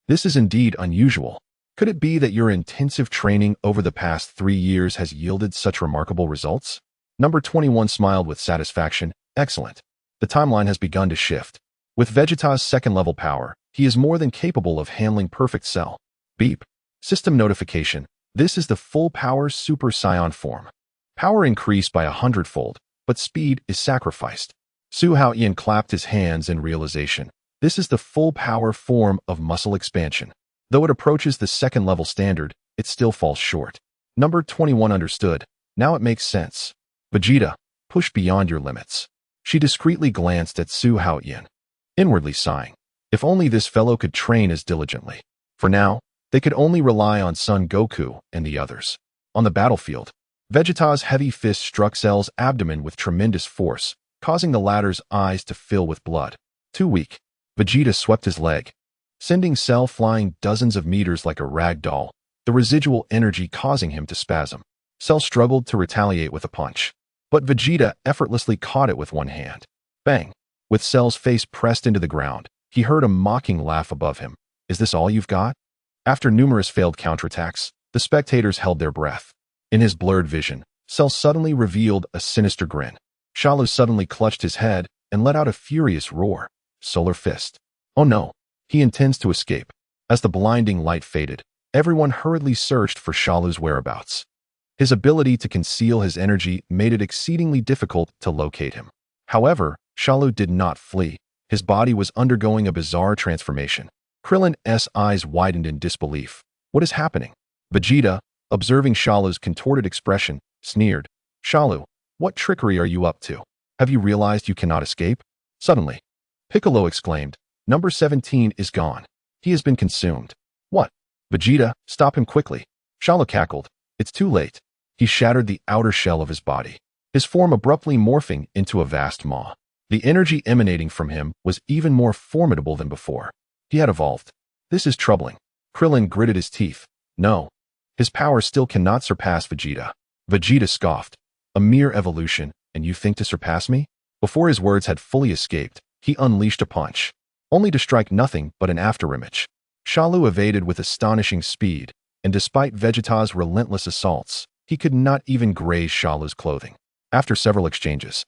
This is indeed unusual. Could it be that your intensive training over the past 3 years has yielded such remarkable results? Number 21 smiled with satisfaction. Excellent. The timeline has begun to shift. With Vegeta's second-level power, he is more than capable of handling perfect Cell. Beep. System notification. This is the full-power Super Saiyan form. Power increased by 100-fold, but speed is sacrificed. Su Haotian clapped his hands in realization. This is the full-power form of muscle expansion. Though it approaches the second-level standard, it still falls short. Number 21 understood. Now it makes sense. Vegeta, push beyond your limits. She discreetly glanced at Su Haotian, inwardly sighing. If only this fellow could train as diligently. For now, they could only rely on Son Goku and the others. On the battlefield, Vegeta's heavy fist struck Cell's abdomen with tremendous force, causing the latter's eyes to fill with blood. Too weak, Vegeta swept his leg, sending Cell flying dozens of meters like a rag doll, the residual energy causing him to spasm. Cell struggled to retaliate with a punch, but Vegeta effortlessly caught it with one hand. Bang! With Cell's face pressed into the ground, he heard a mocking laugh above him. Is this all you've got? After numerous failed counterattacks, the spectators held their breath. In his blurred vision, Cell suddenly revealed a sinister grin. Shalu suddenly clutched his head and let out a furious roar. Solar Fist. Oh no! He intends to escape. As the blinding light faded, everyone hurriedly searched for Shalu's whereabouts. His ability to conceal his energy made it exceedingly difficult to locate him. However, Shalu did not flee. His body was undergoing a bizarre transformation. Krillin's eyes widened in disbelief. What is happening? Vegeta, observing Shalu's contorted expression, sneered. Shalu, what trickery are you up to? Have you realized you cannot escape? Suddenly, Piccolo exclaimed, Number 17 is gone. He has been consumed. What? Vegeta, stop him quickly. Shalu cackled. It's too late. He shattered the outer shell of his body, his form abruptly morphing into a vast maw. The energy emanating from him was even more formidable than before. He had evolved. This is troubling. Krillin gritted his teeth. No. His power still cannot surpass Vegeta. Vegeta scoffed. A mere evolution, and you think to surpass me? Before his words had fully escaped, he unleashed a punch, only to strike nothing but an afterimage. Shalu evaded with astonishing speed, and despite Vegeta's relentless assaults, he could not even graze Shalu's clothing. After several exchanges,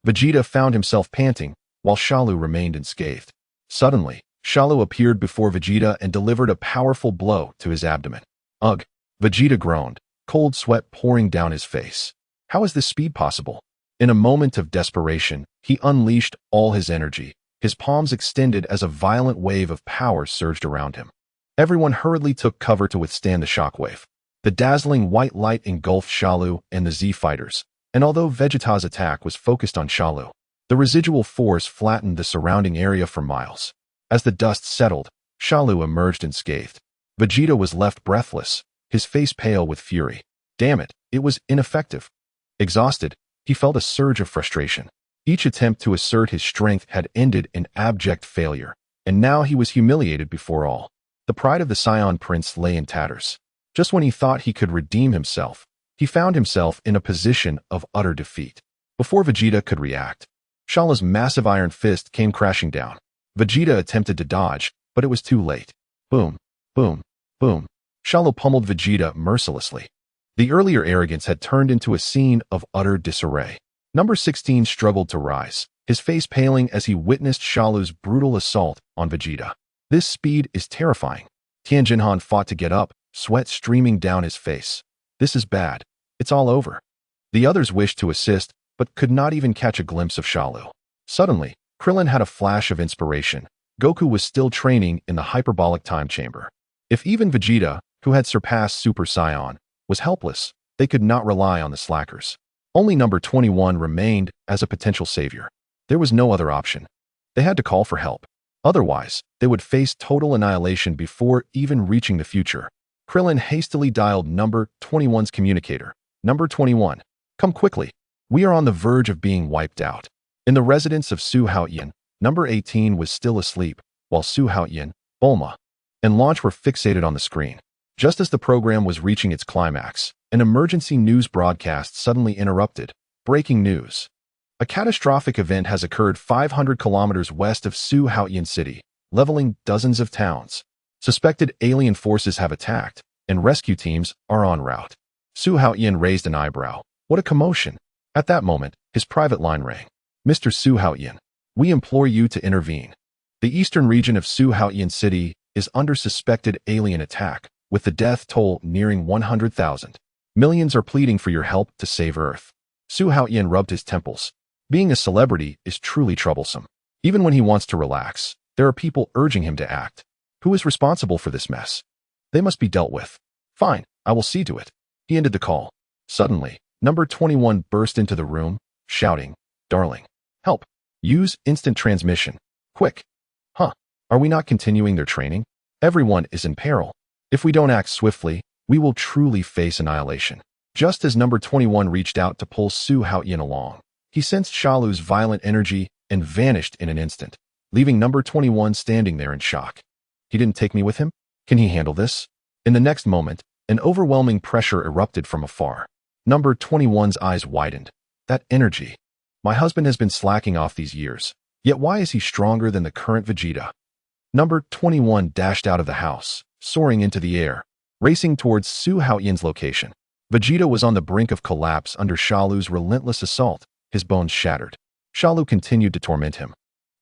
Vegeta found himself panting, while Shalu remained unscathed. Suddenly, Shalu appeared before Vegeta and delivered a powerful blow to his abdomen. Ugh! Vegeta groaned, cold sweat pouring down his face. How is this speed possible? In a moment of desperation, he unleashed all his energy. His palms extended as a violent wave of power surged around him. Everyone hurriedly took cover to withstand the shockwave. The dazzling white light engulfed Shalu and the Z fighters, and although Vegeta's attack was focused on Shalu, the residual force flattened the surrounding area for miles. As the dust settled, Shalu emerged unscathed. Vegeta was left breathless, his face pale with fury. Damn it, it was ineffective. Exhausted, he felt a surge of frustration. Each attempt to assert his strength had ended in abject failure, and now he was humiliated before all. The pride of the Saiyan prince lay in tatters. Just when he thought he could redeem himself, he found himself in a position of utter defeat. Before Vegeta could react, Shalu's massive iron fist came crashing down. Vegeta attempted to dodge, but it was too late. Boom, boom, boom. Shalu pummeled Vegeta mercilessly. The earlier arrogance had turned into a scene of utter disarray. Number 16 struggled to rise, his face paling as he witnessed Shalu's brutal assault on Vegeta. This speed is terrifying. Tien Jinhan fought to get up, sweat streaming down his face. This is bad. It's all over. The others wished to assist, but could not even catch a glimpse of Shalu. Suddenly, Krillin had a flash of inspiration. Goku was still training in the hyperbolic time chamber. If even Vegeta, who had surpassed Super Saiyan, was helpless, they could not rely on the slackers. Only number 21 remained as a potential savior. There was no other option. They had to call for help. Otherwise, they would face total annihilation before even reaching the future. Krillin hastily dialed number 21's communicator. Number 21, come quickly. We are on the verge of being wiped out. In the residence of Su Haotian, number 18 was still asleep, while Su Haotian, Bulma, and Launch were fixated on the screen. Just as the program was reaching its climax, an emergency news broadcast suddenly interrupted. Breaking news. A catastrophic event has occurred 500 kilometers west of Su Haotian City, leveling dozens of towns. Suspected alien forces have attacked, and rescue teams are en route. Su Haotian raised an eyebrow. What a commotion. At that moment, his private line rang. Mr. Su Haotian, we implore you to intervene. The eastern region of Su Haotian City is under suspected alien attack, with the death toll nearing 100,000. Millions are pleading for your help to save Earth. Su Haotian rubbed his temples. Being a celebrity is truly troublesome. Even when he wants to relax, there are people urging him to act. Who is responsible for this mess? They must be dealt with. Fine, I will see to it. He ended the call. Suddenly, number 21 burst into the room, shouting, Darling, help. Use instant transmission. Quick. Huh, are we not continuing their training? Everyone is in peril. If we don't act swiftly, we will truly face annihilation. Just as number 21 reached out to pull Su Haotian along, he sensed Shalu's violent energy and vanished in an instant, leaving number 21 standing there in shock. He didn't take me with him? Can he handle this? In the next moment, an overwhelming pressure erupted from afar. Number 21's eyes widened. That energy. My husband has been slacking off these years, yet why is he stronger than the current Vegeta? Number 21 dashed out of the house, soaring into the air, racing towards Su Haotian's location. Vegeta was on the brink of collapse under Shalu's relentless assault, his bones shattered. Shalu continued to torment him.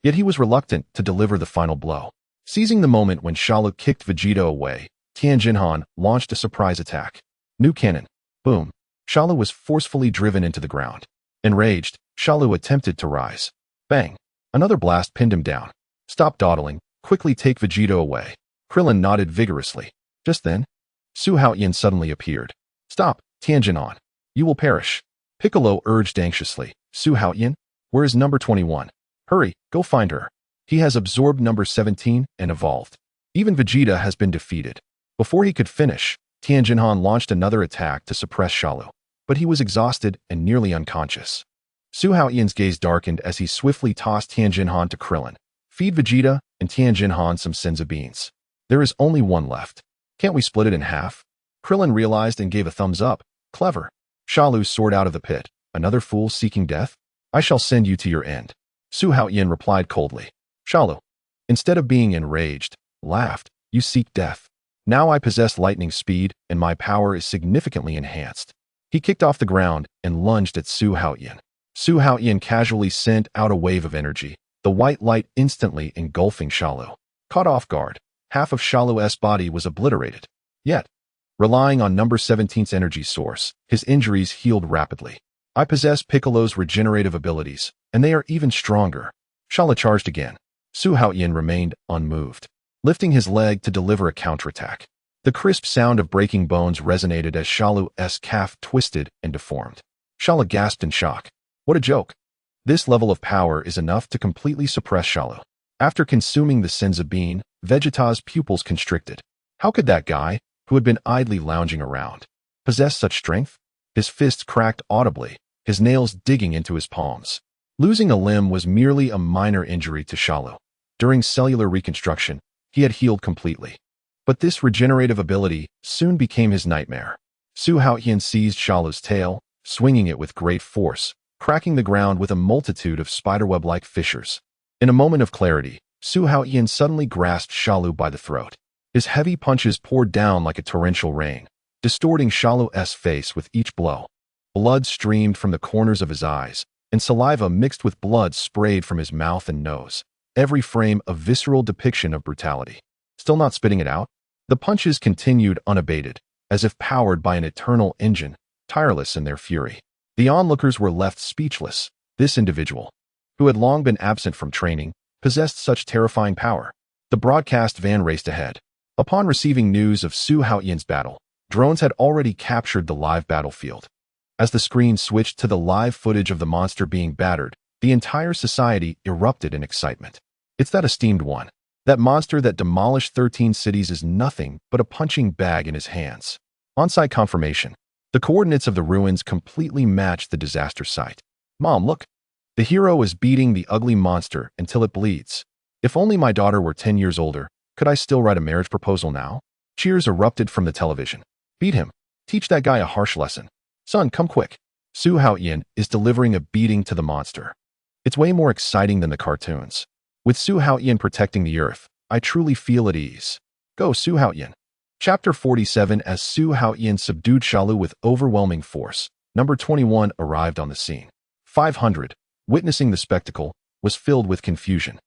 Yet he was reluctant to deliver the final blow. Seizing the moment when Shalu kicked Vegeta away, Tien Jinhan launched a surprise attack. New cannon. Boom. Shalu was forcefully driven into the ground. Enraged, Shalu attempted to rise. Bang. Another blast pinned him down. Stop dawdling. Quickly take Vegeta away. Krillin nodded vigorously. Just then, Su Haotian suddenly appeared. Stop, Tien Jinhan. You will perish. Piccolo urged anxiously. Su Haotian, where is number 21? Hurry, go find her. He has absorbed number 17 and evolved. Even Vegeta has been defeated. Before he could finish, Tien Jinhan launched another attack to suppress Shalu, but he was exhausted and nearly unconscious. Su Haotian's gaze darkened as he swiftly tossed Tien Jinhan to Krillin. Feed Vegeta and Tien Jinhan some senza beans. There is only one left. Can't we split it in half? Krillin realized and gave a thumbs up. Clever. Shalu soared out of the pit. Another fool seeking death? I shall send you to your end. Su Haotian replied coldly. Shalu, instead of being enraged, laughed. You seek death. Now I possess lightning speed, and my power is significantly enhanced. He kicked off the ground and lunged at Su Haotian. Su Haotian casually sent out a wave of energy, the white light instantly engulfing Shalu. Caught off guard, half of Shalu's body was obliterated. Yet, relying on number 17's energy source, his injuries healed rapidly. I possess Piccolo's regenerative abilities, and they are even stronger. Shalu charged again. Su Haotian remained unmoved, lifting his leg to deliver a counterattack. The crisp sound of breaking bones resonated as Shalu's calf twisted and deformed. Shalu gasped in shock. What a joke. This level of power is enough to completely suppress Shalu. After consuming the Senza bean, Vegeta's pupils constricted. How could that guy, who had been idly lounging around, possess such strength? His fists cracked audibly, his nails digging into his palms. Losing a limb was merely a minor injury to Shalu. During cellular reconstruction, he had healed completely. But this regenerative ability soon became his nightmare. Su Haotian seized Shalu's tail, swinging it with great force, cracking the ground with a multitude of spiderweb-like fissures. In a moment of clarity, Su Haotian suddenly grasped Shalu by the throat. His heavy punches poured down like a torrential rain, distorting Shalu's face with each blow. Blood streamed from the corners of his eyes, and saliva mixed with blood sprayed from his mouth and nose, every frame a visceral depiction of brutality. Still not spitting it out, the punches continued unabated, as if powered by an eternal engine, tireless in their fury. The onlookers were left speechless. This individual, who had long been absent from training, possessed such terrifying power. The broadcast van raced ahead. Upon receiving news of Su Haotian's battle, drones had already captured the live battlefield. As the screen switched to the live footage of the monster being battered, the entire society erupted in excitement. It's that esteemed one. That monster that demolished 13 cities is nothing but a punching bag in his hands. On-site confirmation. The coordinates of the ruins completely matched the disaster site. Mom, look. The hero is beating the ugly monster until it bleeds. If only my daughter were 10 years older, could I still write a marriage proposal now? Cheers erupted from the television. Beat him. Teach that guy a harsh lesson. Son, come quick. Su Haotian is delivering a beating to the monster. It's way more exciting than the cartoons. With Su Haotian protecting the earth, I truly feel at ease. Go, Su Haotian. Chapter 47. As Su Haotian subdued Shalu with overwhelming force, number 21 arrived on the scene. 500, witnessing the spectacle, was filled with confusion.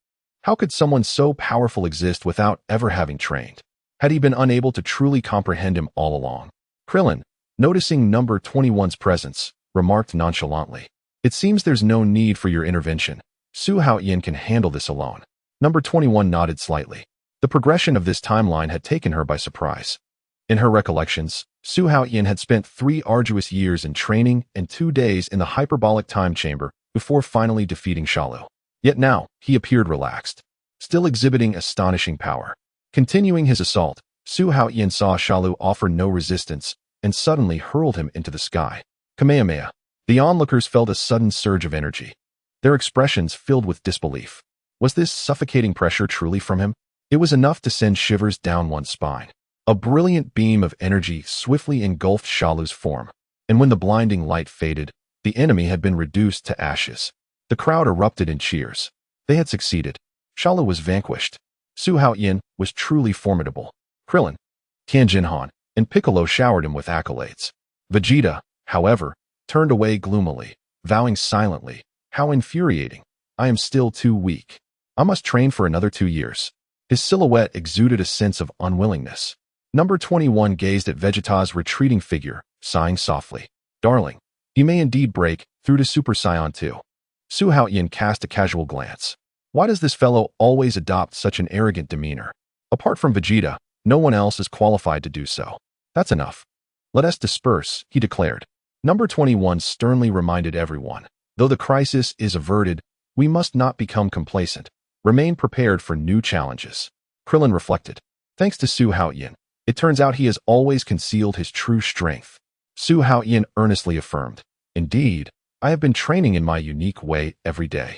How could someone so powerful exist without ever having trained? Had he been unable to truly comprehend him all along? Krillin, noticing number 21's presence, remarked nonchalantly. It seems there's no need for your intervention. Su Haotian can handle this alone. Number 21 nodded slightly. The progression of this timeline had taken her by surprise. In her recollections, Su Haotian had spent 3 arduous years in training and 2 days in the hyperbolic time chamber before finally defeating Shalu. Yet now, he appeared relaxed, still exhibiting astonishing power. Continuing his assault, Su Haotian saw Shalu offer no resistance and suddenly hurled him into the sky. Kamehameha. The onlookers felt a sudden surge of energy, their expressions filled with disbelief. Was this suffocating pressure truly from him? It was enough to send shivers down one's spine. A brilliant beam of energy swiftly engulfed Shalu's form, and when the blinding light faded, the enemy had been reduced to ashes. The crowd erupted in cheers. They had succeeded. Shalu was vanquished. Su Haotian was truly formidable. Krillin, Tien Jinhan, and Piccolo showered him with accolades. Vegeta, however, turned away gloomily, vowing silently, "How infuriating. I am still too weak. I must train for another 2 years." His silhouette exuded a sense of unwillingness. Number 21 gazed at Vegeta's retreating figure, sighing softly. "Darling, you may indeed break through to Super Saiyan 2. Su Haotian cast a casual glance. Why does this fellow always adopt such an arrogant demeanor? Apart from Vegeta, no one else is qualified to do so. That's enough. Let us disperse, he declared. Number 21 sternly reminded everyone, though the crisis is averted, we must not become complacent. Remain prepared for new challenges. Krillin reflected. Thanks to Su Haotian, it turns out he has always concealed his true strength. Su Haotian earnestly affirmed. Indeed, I have been training in my unique way every day.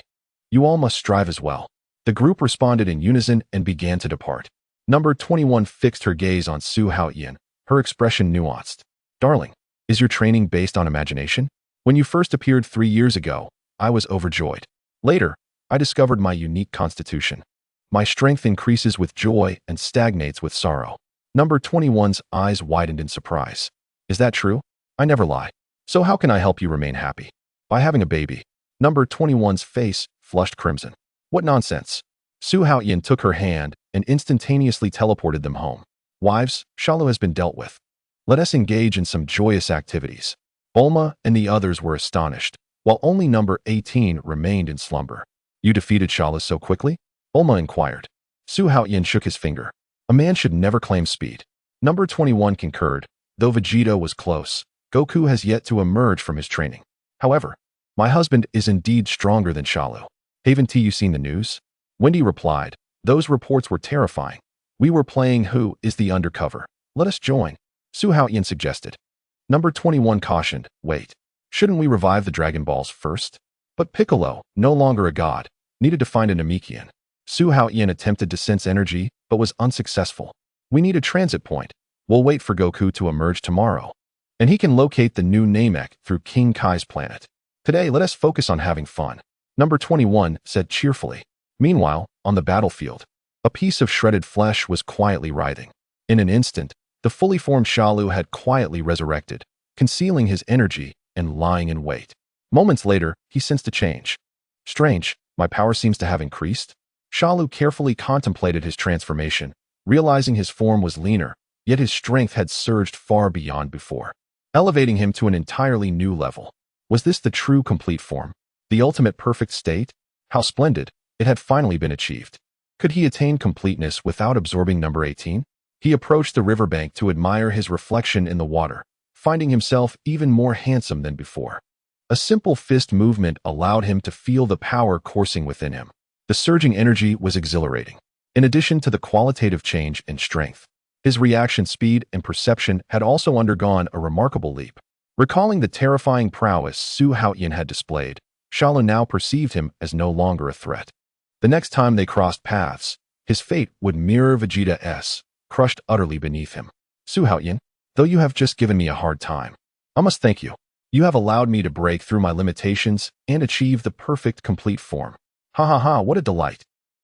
You all must strive as well. The group responded in unison and began to depart. Number 21 fixed her gaze on Su Haotian, her expression nuanced. Darling, is your training based on imagination? When you first appeared 3 years ago, I was overjoyed. Later, I discovered my unique constitution. My strength increases with joy and stagnates with sorrow. Number 21's eyes widened in surprise. Is that true? I never lie. So how can I help you remain happy? By having a baby. Number 21's face flushed crimson. What nonsense. Su Haotian took her hand and instantaneously teleported them home. Wives, Shalu has been dealt with. Let us engage in some joyous activities. Bulma and the others were astonished, while only number 18 remained in slumber. You defeated Shalu so quickly? Bulma inquired. Su Haotian shook his finger. A man should never claim speed. Number 21 concurred. Though Vegeta was close, Goku has yet to emerge from his training. However, my husband is indeed stronger than Shalu. Haven't you seen the news? Wendy replied. Those reports were terrifying. We were playing Who is the Undercover. Let us join. Su Haotian suggested. Number 21 cautioned. Wait. Shouldn't we revive the Dragon Balls first? But Piccolo, no longer a god, needed to find an Namekian. Su Haotian attempted to sense energy, but was unsuccessful. We need a transit point. We'll wait for Goku to emerge tomorrow. And he can locate the new Namek through King Kai's planet. Today, let us focus on having fun. Number 21 said cheerfully. Meanwhile, on the battlefield, a piece of shredded flesh was quietly writhing. In an instant, the fully formed Shalu had quietly resurrected, concealing his energy and lying in wait. Moments later, he sensed a change. Strange, my power seems to have increased. Shalu carefully contemplated his transformation, realizing his form was leaner, yet his strength had surged far beyond before, elevating him to an entirely new level. Was this the true complete form? The ultimate perfect state? How splendid, it had finally been achieved. Could he attain completeness without absorbing number 18? He approached the riverbank to admire his reflection in the water, finding himself even more handsome than before. A simple fist movement allowed him to feel the power coursing within him. The surging energy was exhilarating. In addition to the qualitative change in strength, his reaction speed and perception had also undergone a remarkable leap. Recalling the terrifying prowess Su Haotian had displayed, Shalu now perceived him as no longer a threat. The next time they crossed paths, his fate would mirror Vegeta's, crushed utterly beneath him. Su Haotian, though you have just given me a hard time, I must thank you. You have allowed me to break through my limitations and achieve the perfect complete form. Ha ha ha, what a delight.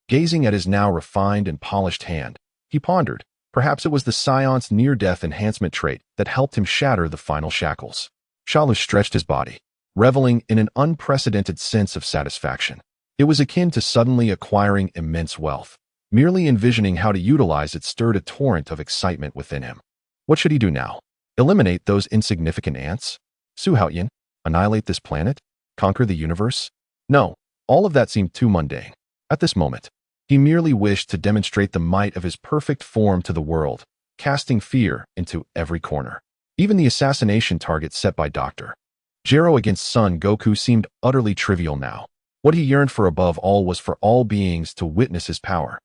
Gazing at his now refined and polished hand, he pondered. Perhaps it was the Scion's near-death enhancement trait that helped him shatter the final shackles. Shalu stretched his body, reveling in an unprecedented sense of satisfaction. It was akin to suddenly acquiring immense wealth. Merely envisioning how to utilize it stirred a torrent of excitement within him. What should he do now? Eliminate those insignificant ants? Su Haotian, annihilate this planet? Conquer the universe? No, all of that seemed too mundane. At this moment, he merely wished to demonstrate the might of his perfect form to the world, casting fear into every corner. Even the assassination target set by Dr. Gero against Son Goku seemed utterly trivial now. What he yearned for above all was for all beings to witness his power.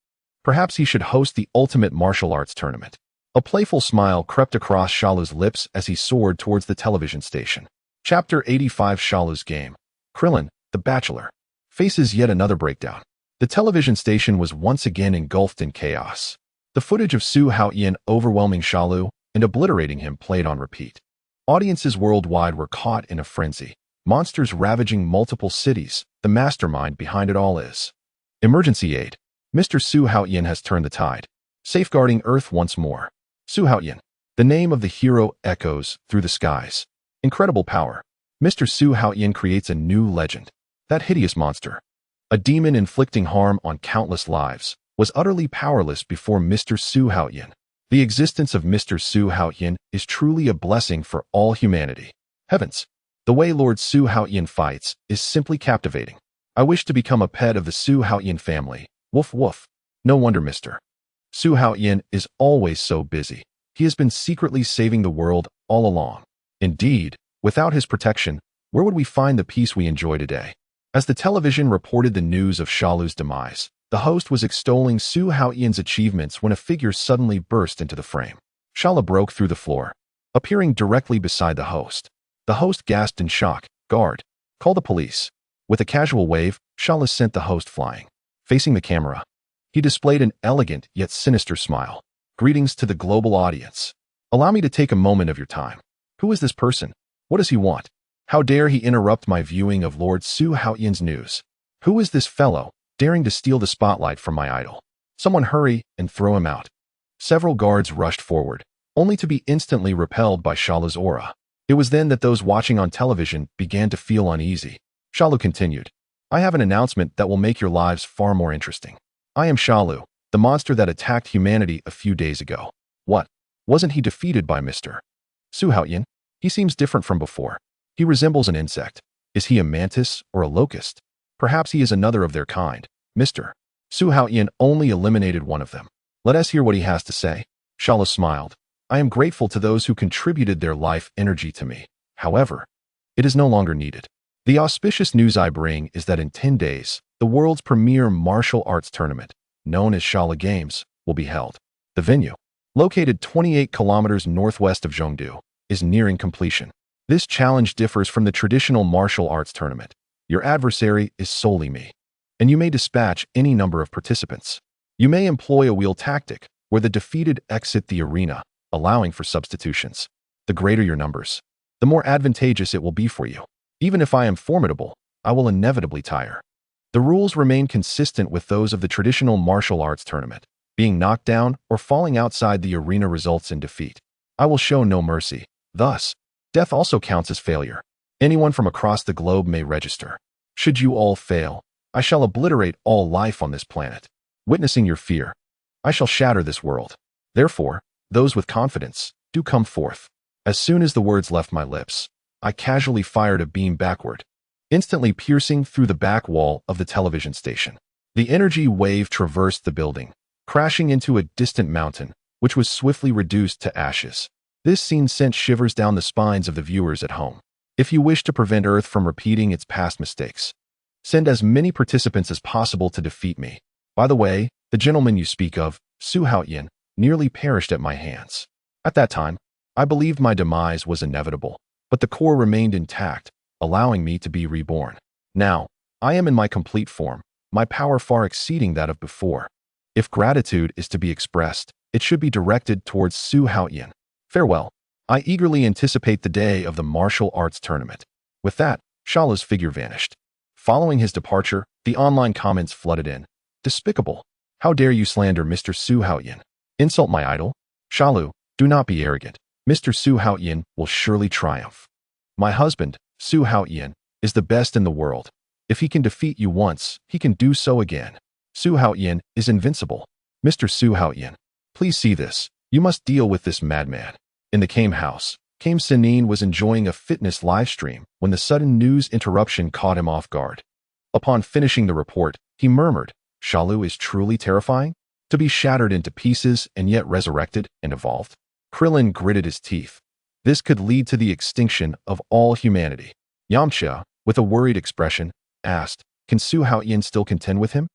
Perhaps he should host the ultimate martial arts tournament. A playful smile crept across Shalu's lips as he soared towards the television station. Chapter 85 Shalu's Game. Krillin, the Bachelor, faces yet another breakdown. The television station was once again engulfed in chaos. The footage of Su Haotian overwhelming Shalu and obliterating him played on repeat. Audiences worldwide were caught in a frenzy. Monsters ravaging multiple cities. The mastermind behind it all is. Emergency aid. Mr. Su Haotian has turned the tide, safeguarding Earth once more. Su Haotian. The name of the hero echoes through the skies. Incredible power. Mr. Su Haotian creates a new legend. That hideous monster, a demon inflicting harm on countless lives, was utterly powerless before Mr. Su Haotian. The existence of Mr. Su Haotian is truly a blessing for all humanity. Heavens! The way Lord Su Haotian fights is simply captivating. I wish to become a pet of the Su Haotian family. Woof woof. No wonder Mr. Su Haotian is always so busy. He has been secretly saving the world all along. Indeed, without his protection, where would we find the peace we enjoy today? As the television reported the news of Shalu's demise, the host was extolling Su Haotian's achievements when a figure suddenly burst into the frame. Shalu broke through the floor, appearing directly beside the host. The host gasped in shock. Guard, call the police. With a casual wave, Shalu sent the host flying. Facing the camera, he displayed an elegant yet sinister smile. Greetings to the global audience. Allow me to take a moment of your time. Who is this person? What does he want? How dare he interrupt my viewing of Lord Su Haotian's news? Who is this fellow, daring to steal the spotlight from my idol? Someone hurry and throw him out. Several guards rushed forward, only to be instantly repelled by Shalu's aura. It was then that those watching on television began to feel uneasy. Shalu continued, I have an announcement that will make your lives far more interesting. I am Shalu, the monster that attacked humanity a few days ago. What? Wasn't he defeated by Mr. Su Haotian? He seems different from before. He resembles an insect. Is he a mantis or a locust? Perhaps he is another of their kind. Mr. Su Haotian only eliminated one of them. Let us hear what he has to say. Shalu smiled. I am grateful to those who contributed their life energy to me. However, it is no longer needed. The auspicious news I bring is that in 10 days, the world's premier martial arts tournament, known as Shala Games, will be held. The venue, located 28 kilometers northwest of Zhongdu, is nearing completion. This challenge differs from the traditional martial arts tournament. Your adversary is solely me, and you may dispatch any number of participants. You may employ a wheel tactic, where the defeated exit the arena, allowing for substitutions. The greater your numbers, the more advantageous it will be for you. Even if I am formidable, I will inevitably tire. The rules remain consistent with those of the traditional martial arts tournament. Being knocked down or falling outside the arena results in defeat. I will show no mercy. Thus, death also counts as failure. Anyone from across the globe may register. Should you all fail, I shall obliterate all life on this planet. Witnessing your fear, I shall shatter this world. Therefore, those with confidence, do come forth. As soon as the words left my lips, I casually fired a beam backward, instantly piercing through the back wall of the television station. The energy wave traversed the building, crashing into a distant mountain, which was swiftly reduced to ashes. This scene sent shivers down the spines of the viewers at home. If you wish to prevent Earth from repeating its past mistakes, send as many participants as possible to defeat me. By the way, the gentleman you speak of, Su Haotian, nearly perished at my hands. At that time, I believed my demise was inevitable, but the core remained intact, allowing me to be reborn. Now, I am in my complete form, my power far exceeding that of before. If gratitude is to be expressed, it should be directed towards Su Haotian. Farewell. I eagerly anticipate the day of the martial arts tournament. With that, Shalu's figure vanished. Following his departure, the online comments flooded in. Despicable. How dare you slander Mr. Su Haotian? Insult my idol? Shalu, do not be arrogant. Mr. Su Haotian will surely triumph. My husband, Su Haotian, is the best in the world. If he can defeat you once, he can do so again. Su Haotian is invincible. Mr. Su Haotian, please see this. You must deal with this madman. In the Kame house, Kame Sennin was enjoying a fitness live stream when the sudden news interruption caught him off guard. Upon finishing the report, he murmured, Shalu is truly terrifying? To be shattered into pieces and yet resurrected and evolved? Krillin gritted his teeth. This could lead to the extinction of all humanity. Yamcha, with a worried expression, asked, can Su Haotian still contend with him?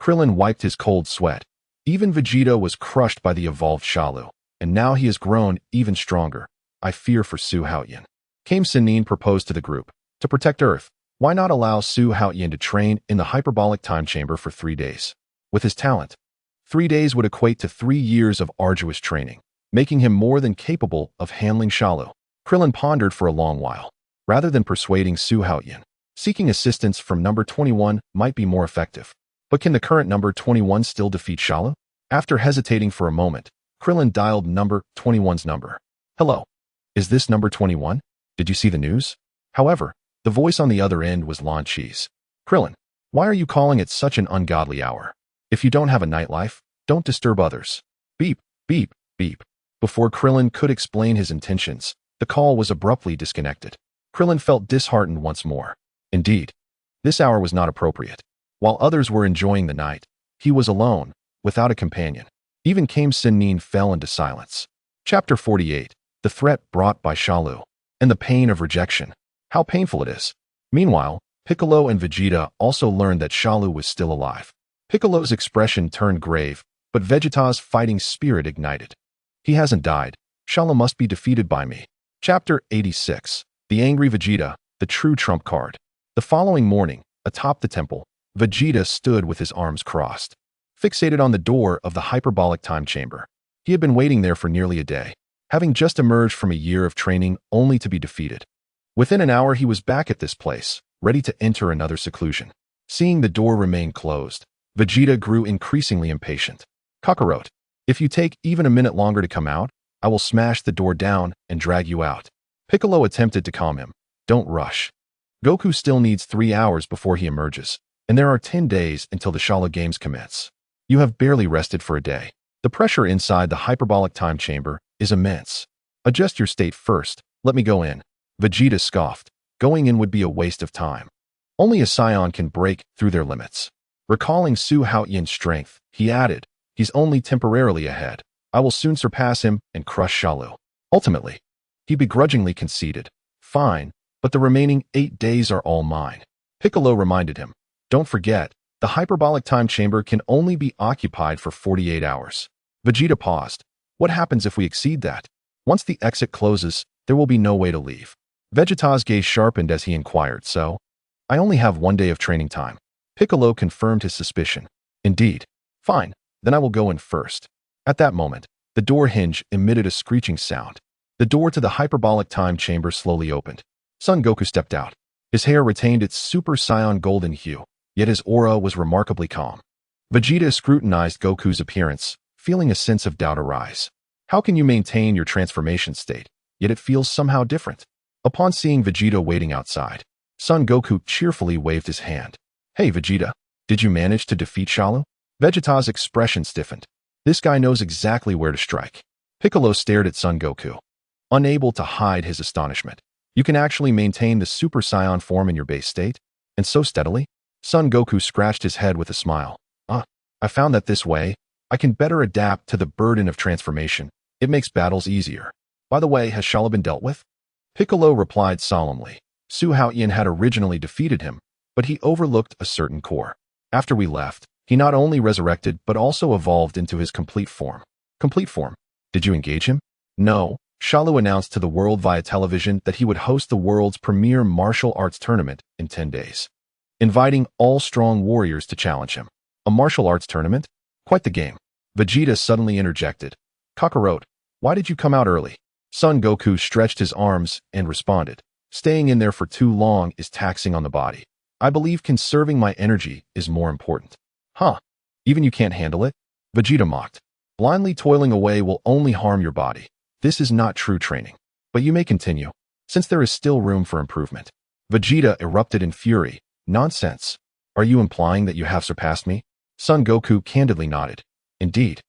Krillin wiped his cold sweat. Even Vegeta was crushed by the evolved Shalu, and now he has grown even stronger. I fear for Su Haotian. Kame Sennin proposed to the group, to protect Earth, why not allow Su Haotian to train in the hyperbolic time chamber for 3 days? With his talent, 3 days would equate to 3 years of arduous training, making him more than capable of handling Shalu. Krillin pondered for a long while. Rather than persuading Su Haotian, seeking assistance from number 21 might be more effective. But can the current number 21 still defeat Shalu? After hesitating for a moment, Krillin dialed number 21's number. Hello. Is this number 21? Did you see the news? However, the voice on the other end was Lan Chi's. Krillin, why are you calling at such an ungodly hour? If you don't have a nightlife, don't disturb others. Beep, beep, beep. Before Krillin could explain his intentions, the call was abruptly disconnected. Krillin felt disheartened once more. Indeed, this hour was not appropriate. While others were enjoying the night, he was alone, without a companion. Even Kame Sennin fell into silence. Chapter 48. The threat brought by Shalu, and the pain of rejection. How painful it is. Meanwhile, Piccolo and Vegeta also learned that Shalu was still alive. Piccolo's expression turned grave, but Vegeta's fighting spirit ignited. He hasn't died. Shalu must be defeated by me. Chapter 86. The Angry Vegeta, the true trump card. The following morning, atop the temple, Vegeta stood with his arms crossed, fixated on the door of the hyperbolic time chamber. He had been waiting there for nearly a day, having just emerged from a year of training only to be defeated. Within an hour he was back at this place, ready to enter another seclusion. Seeing the door remain closed, Vegeta grew increasingly impatient. Kakarot, If you take even a minute longer to come out, I will smash the door down and drag you out. Piccolo attempted to calm him. Don't rush. Goku still needs 3 hours before he emerges, and there are 10 days until the Shala Games commence. You have barely rested for a day. The pressure inside the hyperbolic time chamber is immense. Adjust your state first. Let me go in. Vegeta scoffed. Going in would be a waste of time. Only a Saiyan can break through their limits. Recalling Su Haotian's strength, he added, he's only temporarily ahead. I will soon surpass him and crush Shalu. Ultimately, he begrudgingly conceded. Fine, but the remaining 8 days are all mine. Piccolo reminded him. Don't forget, the hyperbolic time chamber can only be occupied for 48 hours. Vegeta paused. What happens if we exceed that? Once the exit closes, there will be no way to leave. Vegeta's gaze sharpened as he inquired, so? I only have 1 day of training time. Piccolo confirmed his suspicion. Indeed. Fine, then I will go in first. At that moment, the door hinge emitted a screeching sound. The door to the hyperbolic time chamber slowly opened. Son Goku stepped out. His hair retained its Super Saiyan golden hue, yet his aura was remarkably calm. Vegeta scrutinized Goku's appearance, feeling a sense of doubt arise. How can you maintain your transformation state, yet it feels somehow different? Upon seeing Vegeta waiting outside, Son Goku cheerfully waved his hand. Hey Vegeta, did you manage to defeat Shalu? Vegeta's expression stiffened. This guy knows exactly where to strike. Piccolo stared at Son Goku, unable to hide his astonishment. You can actually maintain the Super Saiyan form in your base state? And so steadily? Son Goku scratched his head with a smile. I found that this way, I can better adapt to the burden of transformation. It makes battles easier. By the way, has Shala been dealt with? Piccolo replied solemnly. Su Haotian had originally defeated him, but he overlooked a certain core. After we left, he not only resurrected but also evolved into his complete form. Complete form? Did you engage him? No. Shalu announced to the world via television that he would host the world's premier martial arts tournament in 10 days, inviting all strong warriors to challenge him. A martial arts tournament? Quite the game. Vegeta suddenly interjected. Kakarot, why did you come out early? Son Goku stretched his arms and responded. Staying in there for too long is taxing on the body. I believe conserving my energy is more important. Huh? Even you can't handle it? Vegeta mocked. Blindly toiling away will only harm your body. This is not true training. But you may continue, since there is still room for improvement. Vegeta erupted in fury. Nonsense. Are you implying that you have surpassed me? Son Goku candidly nodded. Indeed.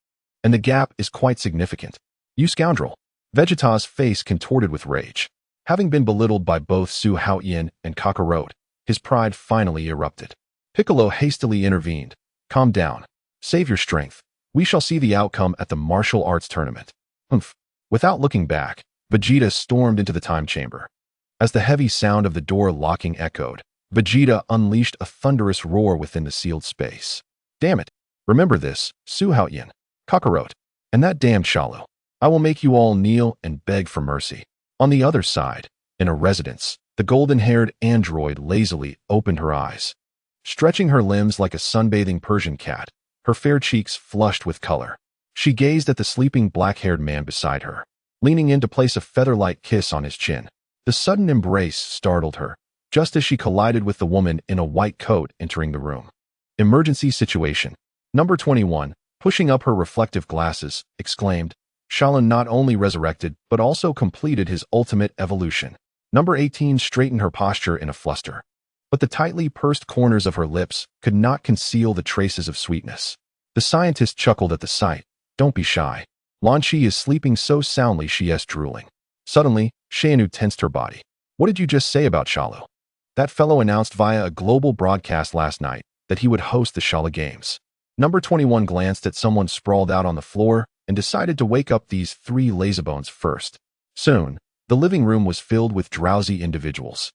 And the gap is quite significant. You scoundrel. Vegeta's face contorted with rage. Having been belittled by both Su Haotian and Kakarot, his pride finally erupted. Piccolo hastily intervened. Calm down. Save your strength. We shall see the outcome at the martial arts tournament. Humph. Without looking back, Vegeta stormed into the time chamber. As the heavy sound of the door locking echoed, Vegeta unleashed a thunderous roar within the sealed space. Damn it. Remember this, Su Haotian, Kakarot, and that damned Shalu. I will make you all kneel and beg for mercy. On the other side, in a residence, the golden-haired android lazily opened her eyes. Stretching her limbs like a sunbathing Persian cat, her fair cheeks flushed with color. She gazed at the sleeping black-haired man beside her, leaning in to place a feather-like kiss on his chin. The sudden embrace startled her, just as she collided with the woman in a white coat entering the room. Emergency situation. Number 21, pushing up her reflective glasses, exclaimed, Shala not only resurrected but also completed his ultimate evolution. Number 18 straightened her posture in a fluster, but the tightly pursed corners of her lips could not conceal the traces of sweetness. The scientist chuckled at the sight. Don't be shy. Lan Shi is sleeping so soundly she is drooling. Suddenly, Xianu tensed her body. What did you just say about Shalu? That fellow announced via a global broadcast last night that he would host the Shala Games. Number 21 glanced at someone sprawled out on the floor and decided to wake up these 3 lazybones first. Soon, the living room was filled with drowsy individuals.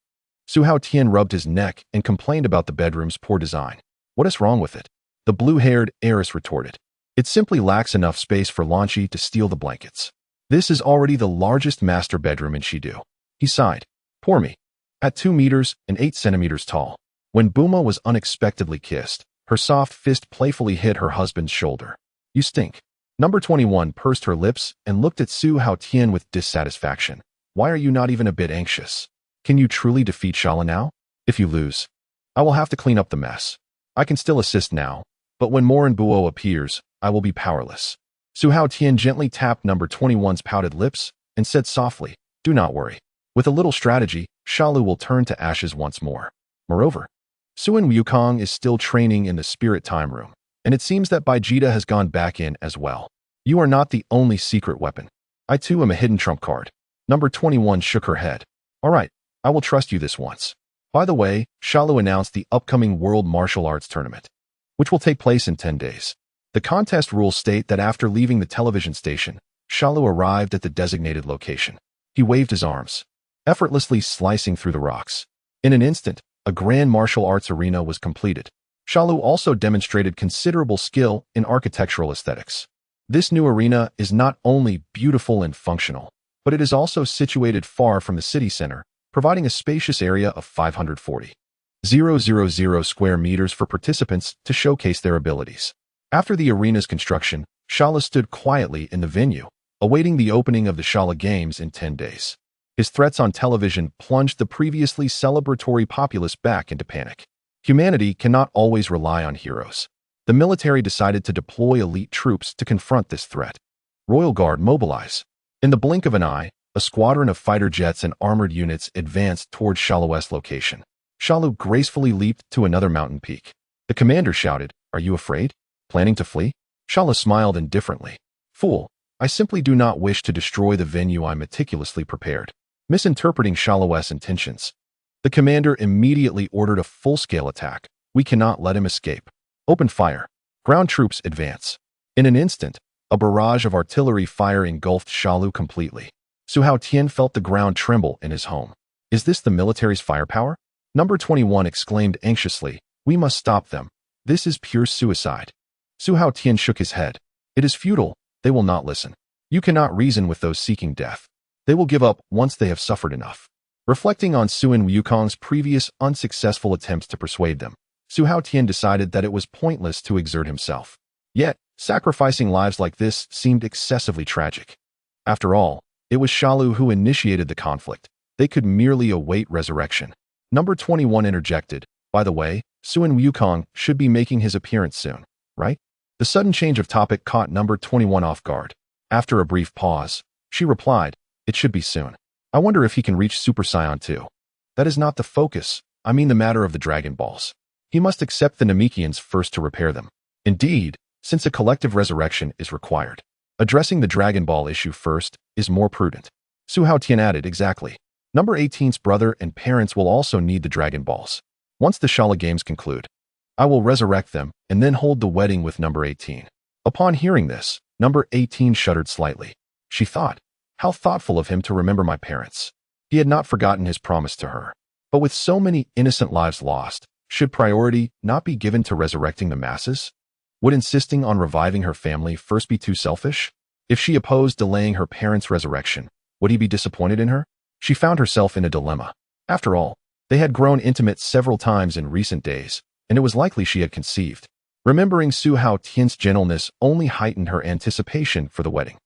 Su Haotian rubbed his neck and complained about the bedroom's poor design. What is wrong with it? The blue-haired heiress retorted. It simply lacks enough space for Lan Shi to steal the blankets. This is already the largest master bedroom in Shidu. He sighed. Poor me. At 2 meters and 8 centimeters tall. When Bulma was unexpectedly kissed, her soft fist playfully hit her husband's shoulder. You stink. Number 21 pursed her lips and looked at Su Haotian with dissatisfaction. Why are you not even a bit anxious? Can you truly defeat Shala now? If you lose, I will have to clean up the mess. I can still assist now, but when Morin Buo appears, I will be powerless. Su Haotian gently tapped number 21's pouted lips and said softly, "Do not worry. With a little strategy, Shalu will turn to ashes once more." Moreover, Suin Wukong is still training in the spirit time room, and it seems that Vegeta has gone back in as well. You are not the only secret weapon. I too am a hidden trump card. Number 21 shook her head. All right, I will trust you this once. By the way, Shalu announced the upcoming World Martial Arts Tournament, which will take place in 10 days. The contest rules state that after leaving the television station, Shalu arrived at the designated location. He waved his arms, effortlessly slicing through the rocks. In an instant, a grand martial arts arena was completed. Shalu also demonstrated considerable skill in architectural aesthetics. This new arena is not only beautiful and functional, but it is also situated far from the city center, providing a spacious area of 540,000 square meters for participants to showcase their abilities. After the arena's construction, Shala stood quietly in the venue, awaiting the opening of the Shala Games in 10 days. His threats on television plunged the previously celebratory populace back into panic. Humanity cannot always rely on heroes. The military decided to deploy elite troops to confront this threat. Royal Guard mobilize. In the blink of an eye, a squadron of fighter jets and armored units advanced towards Shalu's location. Shalu gracefully leaped to another mountain peak. The commander shouted, "Are you afraid? Planning to flee?" Shalu smiled indifferently. "Fool, I simply do not wish to destroy the venue I meticulously prepared." Misinterpreting Shalu's intentions, the commander immediately ordered a full-scale attack. "We cannot let him escape. Open fire. Ground troops advance." In an instant, a barrage of artillery fire engulfed Shalu completely. Su Haotian felt the ground tremble in his home. "Is this the military's firepower?" Number 21 exclaimed anxiously, "We must stop them. This is pure suicide." Su Haotian shook his head. "It is futile. They will not listen. You cannot reason with those seeking death. They will give up once they have suffered enough." Reflecting on Suin Wukong's previous unsuccessful attempts to persuade them, Su Haotian decided that it was pointless to exert himself. Yet, sacrificing lives like this seemed excessively tragic. After all, it was Shalu who initiated the conflict. They could merely await resurrection. Number 21 interjected, "By the way, Suin Wukong should be making his appearance soon, right?" The sudden change of topic caught number 21 off guard. After a brief pause, she replied, "It should be soon. I wonder if he can reach Super Saiyan 2. That is not the focus. I mean the matter of the Dragon Balls. He must accept the Namekians first to repair them. Indeed, since a collective resurrection is required, addressing the Dragon Ball issue first is more prudent." Su Haotian added, "Exactly. Number 18's brother and parents will also need the Dragon Balls. Once the Shala Games conclude, I will resurrect them and then hold the wedding with number 18. Upon hearing this, number 18 shuddered slightly. She thought, "How thoughtful of him to remember my parents." He had not forgotten his promise to her. But with so many innocent lives lost, should priority not be given to resurrecting the masses? Would insisting on reviving her family first be too selfish? If she opposed delaying her parents' resurrection, would he be disappointed in her? She found herself in a dilemma. After all, they had grown intimate several times in recent days, and it was likely she had conceived. Remembering Su Haotian's gentleness only heightened her anticipation for the wedding.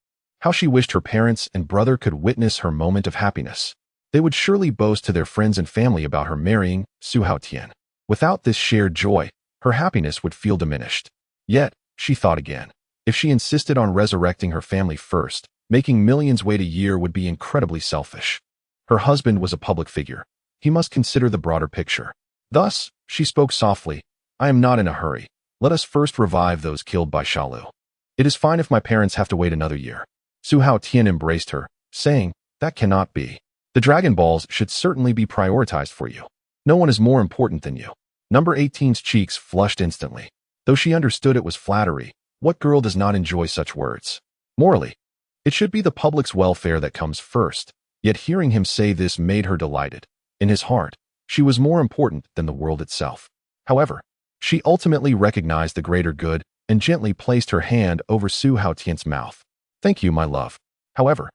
How she wished her parents and brother could witness her moment of happiness. They would surely boast to their friends and family about her marrying Su Haotian. Without this shared joy, her happiness would feel diminished. Yet, she thought again. If she insisted on resurrecting her family first, making millions wait a year would be incredibly selfish. Her husband was a public figure. He must consider the broader picture. Thus, she spoke softly, "I am not in a hurry. Let us first revive those killed by Shalu. It is fine if my parents have to wait another year." Su Haotian embraced her, saying, "That cannot be. The Dragon Balls should certainly be prioritized for you. No one is more important than you." Number 18's cheeks flushed instantly. Though she understood it was flattery, what girl does not enjoy such words? Morally, it should be the public's welfare that comes first. Yet hearing him say this made her delighted. In his heart, she was more important than the world itself. However, she ultimately recognized the greater good and gently placed her hand over Su Haotian's mouth. "Thank you, my love. However,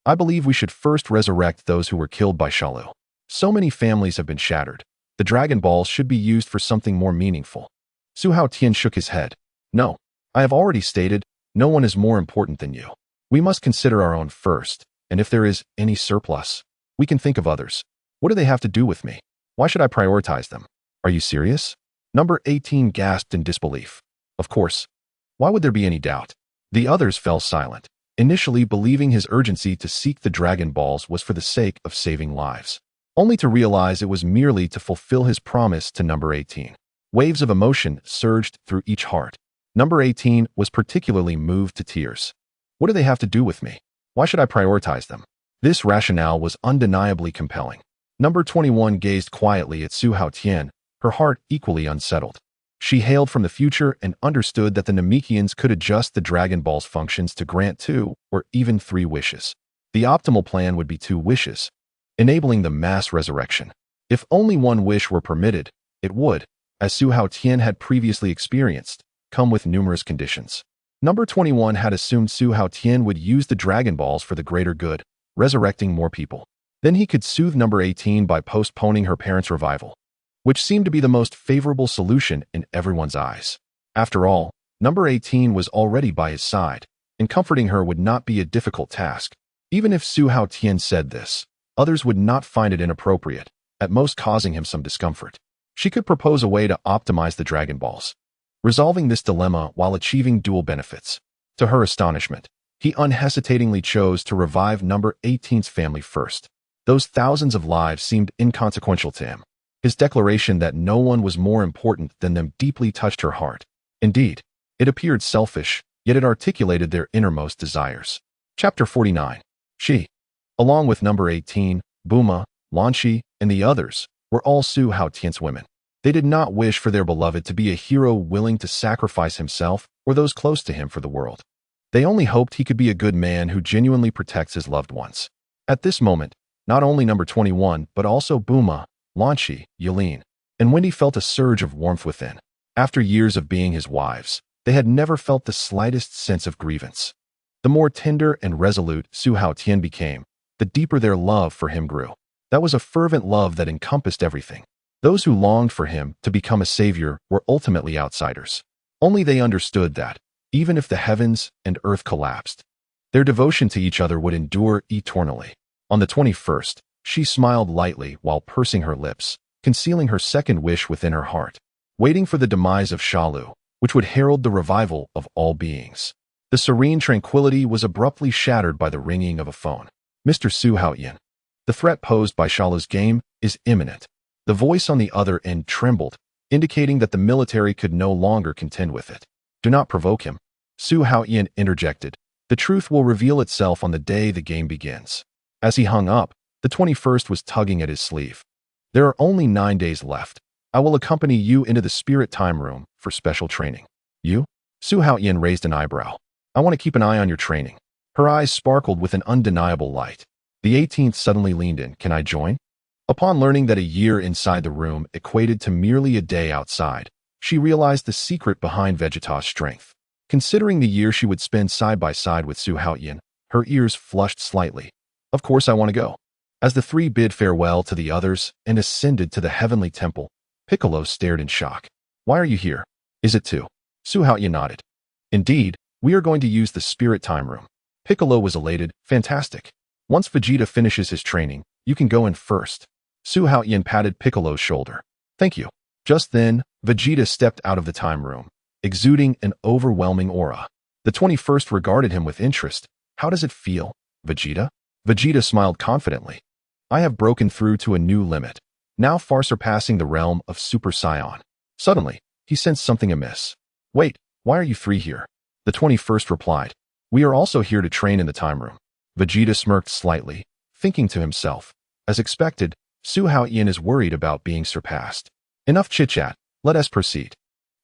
I believe we should first resurrect those who were killed by Shalu. So many families have been shattered. The Dragon Balls should be used for something more meaningful." Su Haotian shook his head. "No, I have already stated, no one is more important than you. We must consider our own first, and if there is any surplus, we can think of others. What do they have to do with me? Why should I prioritize them? Are you serious?" Number 18 gasped in disbelief. Of course. Why would there be any doubt? The others fell silent, initially believing his urgency to seek the Dragon Balls was for the sake of saving lives, only to realize it was merely to fulfill his promise to number 18. Waves of emotion surged through each heart. Number 18 was particularly moved to tears. What do they have to do with me? Why should I prioritize them? This rationale was undeniably compelling. Number 21 gazed quietly at Su Haotian, her heart equally unsettled. She hailed from the future and understood that the Namekians could adjust the Dragon Ball's functions to grant 2 or even 3 wishes. The optimal plan would be 2 wishes, enabling the mass resurrection. If only 1 wish were permitted, it would, as Su Haotian had previously experienced, come with numerous conditions. Number 21 had assumed Su Haotian would use the Dragon Balls for the greater good, resurrecting more people. Then he could soothe number 18 by postponing her parents' revival, which seemed to be the most favorable solution in everyone's eyes. After all, number 18 was already by his side, and comforting her would not be a difficult task. Even if Su Haotian said this, others would not find it inappropriate, at most causing him some discomfort. She could propose a way to optimize the Dragon Balls, resolving this dilemma while achieving dual benefits. To her astonishment, he unhesitatingly chose to revive number 18's family first. Those thousands of lives seemed inconsequential to him. His declaration that no one was more important than them deeply touched her heart. Indeed, it appeared selfish, yet it articulated their innermost desires. Chapter 49. She, along with number 18, Bulma, Lanshi, and the others, were all Su Haotian's women. They did not wish for their beloved to be a hero willing to sacrifice himself or those close to him for the world. They only hoped he could be a good man who genuinely protects his loved ones. At this moment, not only number 21, but also Bulma, Lanshi, Yulin, and Wendy felt a surge of warmth within. After years of being his wives, they had never felt the slightest sense of grievance. The more tender and resolute Su Haotian became, the deeper their love for him grew. That was a fervent love that encompassed everything. Those who longed for him to become a savior were ultimately outsiders. Only they understood that, even if the heavens and earth collapsed, their devotion to each other would endure eternally. On the 21st, she smiled lightly while pursing her lips, concealing her second wish within her heart, waiting for the demise of Shalu, which would herald the revival of all beings. The serene tranquility was abruptly shattered by the ringing of a phone. Mr. Su Haotian. The threat posed by Shalu's game is imminent. The voice on the other end trembled, indicating that the military could no longer contend with it. Do not provoke him. Su Haotian interjected. The truth will reveal itself on the day the game begins. As he hung up, the 21st was tugging at his sleeve. There are only 9 days left. I will accompany you into the spirit time room for special training. You? Su Haotian raised an eyebrow. I want to keep an eye on your training. Her eyes sparkled with an undeniable light. The 18th suddenly leaned in. Can I join? Upon learning that a year inside the room equated to merely a day outside, she realized the secret behind Vegeta's strength. Considering the year she would spend side by side with Su Haotian, her ears flushed slightly. Of course I want to go. As the 3 bid farewell to the others and ascended to the heavenly temple, Piccolo stared in shock. Why are you here? Is it to? Su Haotian nodded. Indeed, we are going to use the spirit time room. Piccolo was elated. Fantastic. Once Vegeta finishes his training, you can go in first. Su Haotian patted Piccolo's shoulder. Thank you. Just then, Vegeta stepped out of the time room, exuding an overwhelming aura. The 21st regarded him with interest. How does it feel, Vegeta? Vegeta smiled confidently. I have broken through to a new limit, now far surpassing the realm of Super Saiyan. Suddenly, he sensed something amiss. Wait, why are you 3 here? The 21st replied. We are also here to train in the time room. Vegeta smirked slightly, thinking to himself. As expected, Su Haotian is worried about being surpassed. Enough chit-chat, let us proceed.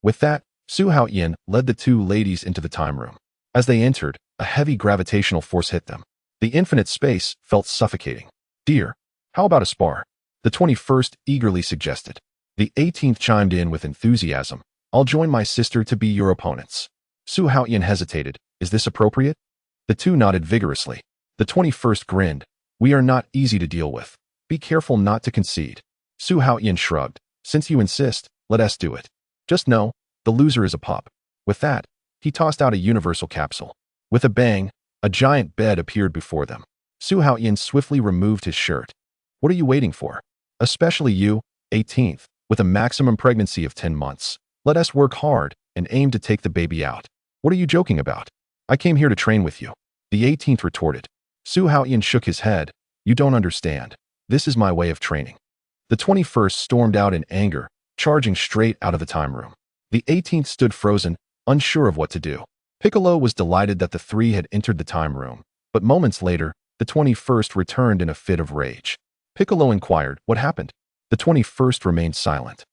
With that, Su Haotian led the 2 ladies into the time room. As they entered, a heavy gravitational force hit them. The infinite space felt suffocating. Dear, how about a spar? The 21st eagerly suggested. The 18th chimed in with enthusiasm. I'll join my sister to be your opponents. Su Haotian hesitated. Is this appropriate? The 2 nodded vigorously. The 21st grinned. We are not easy to deal with. Be careful not to concede. Su Haotian shrugged. Since you insist, let us do it. Just know, the loser is a pup. With that, he tossed out a universal capsule. With a bang, a giant bed appeared before them. Su Haotian swiftly removed his shirt. What are you waiting for? Especially you, 18th, with a maximum pregnancy of 10 months. Let us work hard and aim to take the baby out. What are you joking about? I came here to train with you. The 18th retorted. Su Haotian shook his head. You don't understand. This is my way of training. The 21st stormed out in anger, charging straight out of the time room. The 18th stood frozen, unsure of what to do. Piccolo was delighted that the three had entered the time room, but moments later, the 21st returned in a fit of rage. Piccolo inquired, what happened? The 21st remained silent,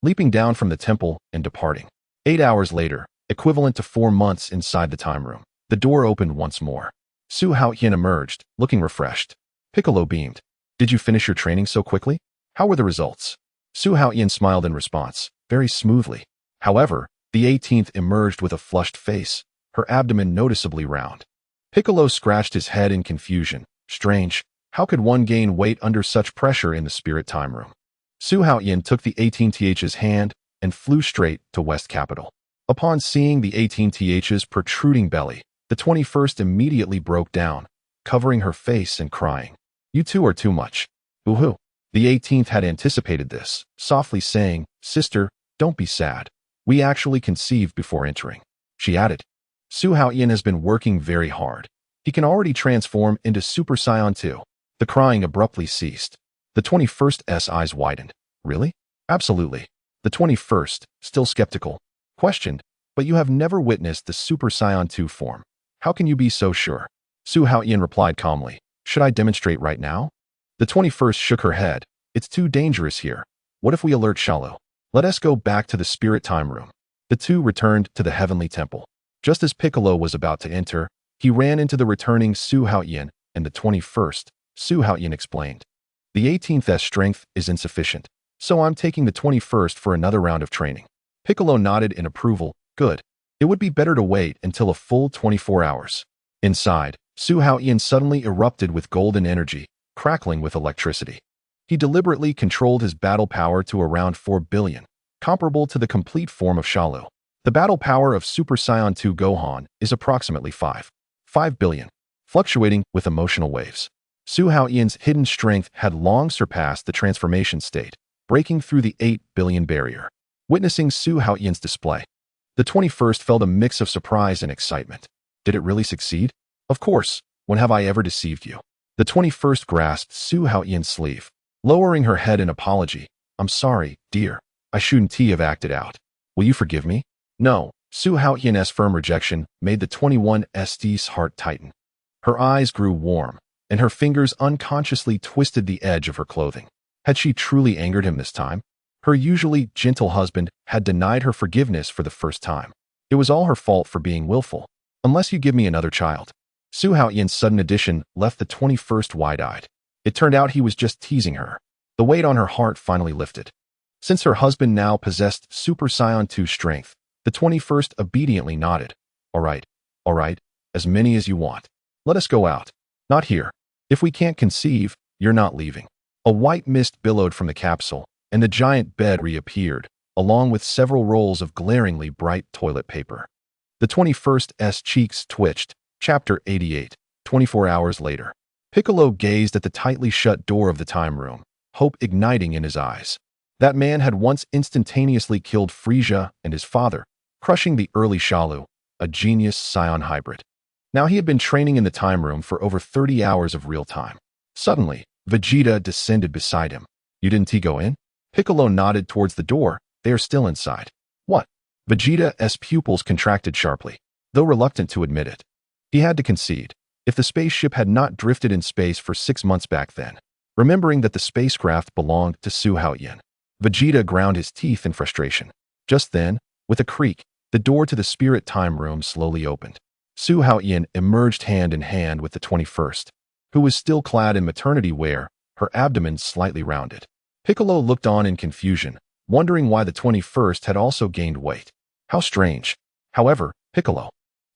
leaping down from the temple and departing. 8 hours later, equivalent to 4 months inside the time room, the door opened once more. Su Haotian emerged, looking refreshed. Piccolo beamed. Did you finish your training so quickly? How were the results? Su Haotian smiled in response, very smoothly. However, the 18th emerged with a flushed face, her abdomen noticeably round. Piccolo scratched his head in confusion. Strange, how could one gain weight under such pressure in the spirit time room? Su Haotian took the 18th's hand and flew straight to West Capital. Upon seeing the 18th's protruding belly, the 21st immediately broke down, covering her face and crying. You two are too much. Boo-hoo. The 18th had anticipated this, softly saying, Sister, don't be sad. We actually conceived before entering. She added, Su Haotian has been working very hard. He can already transform into Super Saiyan 2. The crying abruptly ceased. The 21st's eyes widened. Really? Absolutely. The 21st, still skeptical, questioned, but you have never witnessed the Super Saiyan 2 form. How can you be so sure? Su Haotian replied calmly, should I demonstrate right now? The 21st shook her head. It's too dangerous here. What if we alert Shallow? Let us go back to the spirit time room. The two returned to the heavenly temple. Just as Piccolo was about to enter, he ran into the returning Su Haotian and the 21st. Su Haotian explained. The 18th's strength is insufficient, so I'm taking the 21st for another round of training. Piccolo nodded in approval. Good. It would be better to wait until a full 24 hours. Inside, Su Haotian suddenly erupted with golden energy, crackling with electricity. He deliberately controlled his battle power to around 4 billion, comparable to the complete form of Shalu. The battle power of Super Saiyan 2 Gohan is approximately 5 billion, fluctuating with emotional waves. Su Haotian's hidden strength had long surpassed the transformation state, breaking through the 8 billion barrier. Witnessing Su Haotian's display, the 21st felt a mix of surprise and excitement. Did it really succeed? Of course. When have I ever deceived you? The 21st grasped Su Haotian's sleeve, lowering her head in apology. I'm sorry, dear. I shouldn't have acted out. Will you forgive me? No. Su Haotian's firm rejection made the 21st's heart tighten. Her eyes grew warm, and her fingers unconsciously twisted the edge of her clothing. Had she truly angered him this time? Her usually gentle husband had denied her forgiveness for the first time. It was all her fault for being willful. Unless you give me another child. Su Haotian's sudden addition left the 21st wide-eyed. It turned out he was just teasing her. The weight on her heart finally lifted. Since her husband now possessed Super Saiyan 2 strength, the 21st obediently nodded. All right, as many as you want. Let us go out. Not here. If we can't conceive, you're not leaving. A white mist billowed from the capsule, and the giant bed reappeared, along with several rolls of glaringly bright toilet paper. The 21st's cheeks twitched. Chapter 88. 24 hours later. Piccolo gazed at the tightly shut door of the time room, hope igniting in his eyes. That man had once instantaneously killed Frieza and his father, crushing the early Shalu, a genius Saiyan hybrid. Now he had been training in the time room for over 30 hours of real time. Suddenly, Vegeta descended beside him. You didn't go in? Piccolo nodded towards the door. They are still inside. What? Vegeta's pupils contracted sharply, though reluctant to admit it. He had to concede. If the spaceship had not drifted in space for 6 months back then, remembering that the spacecraft belonged to Su Haotian, Vegeta ground his teeth in frustration. Just then, with a creak, the door to the spirit time room slowly opened. Su Haotian emerged hand in hand with the 21st, who was still clad in maternity wear, her abdomen slightly rounded. Piccolo looked on in confusion, wondering why the 21st had also gained weight. How strange. However, Piccolo,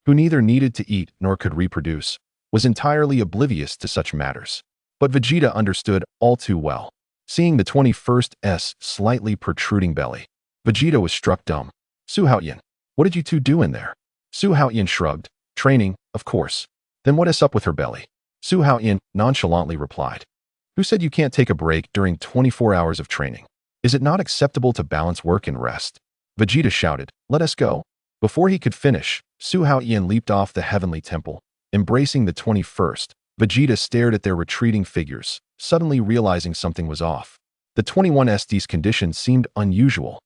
who neither needed to eat nor could reproduce, was entirely oblivious to such matters. But Vegeta understood all too well. Seeing the 21st's slightly protruding belly, Vegeta was struck dumb. Su Haotian, what did you two do in there? Su Haotian shrugged. Training, of course. Then what is up with her belly? Su Haotian nonchalantly replied. Who said you can't take a break during 24 hours of training? Is it not acceptable to balance work and rest? Vegeta shouted, let us go. Before he could finish, Su Haotian leaped off the heavenly temple. Embracing the 21st, Vegeta stared at their retreating figures, suddenly realizing something was off. The 21SD's condition seemed unusual.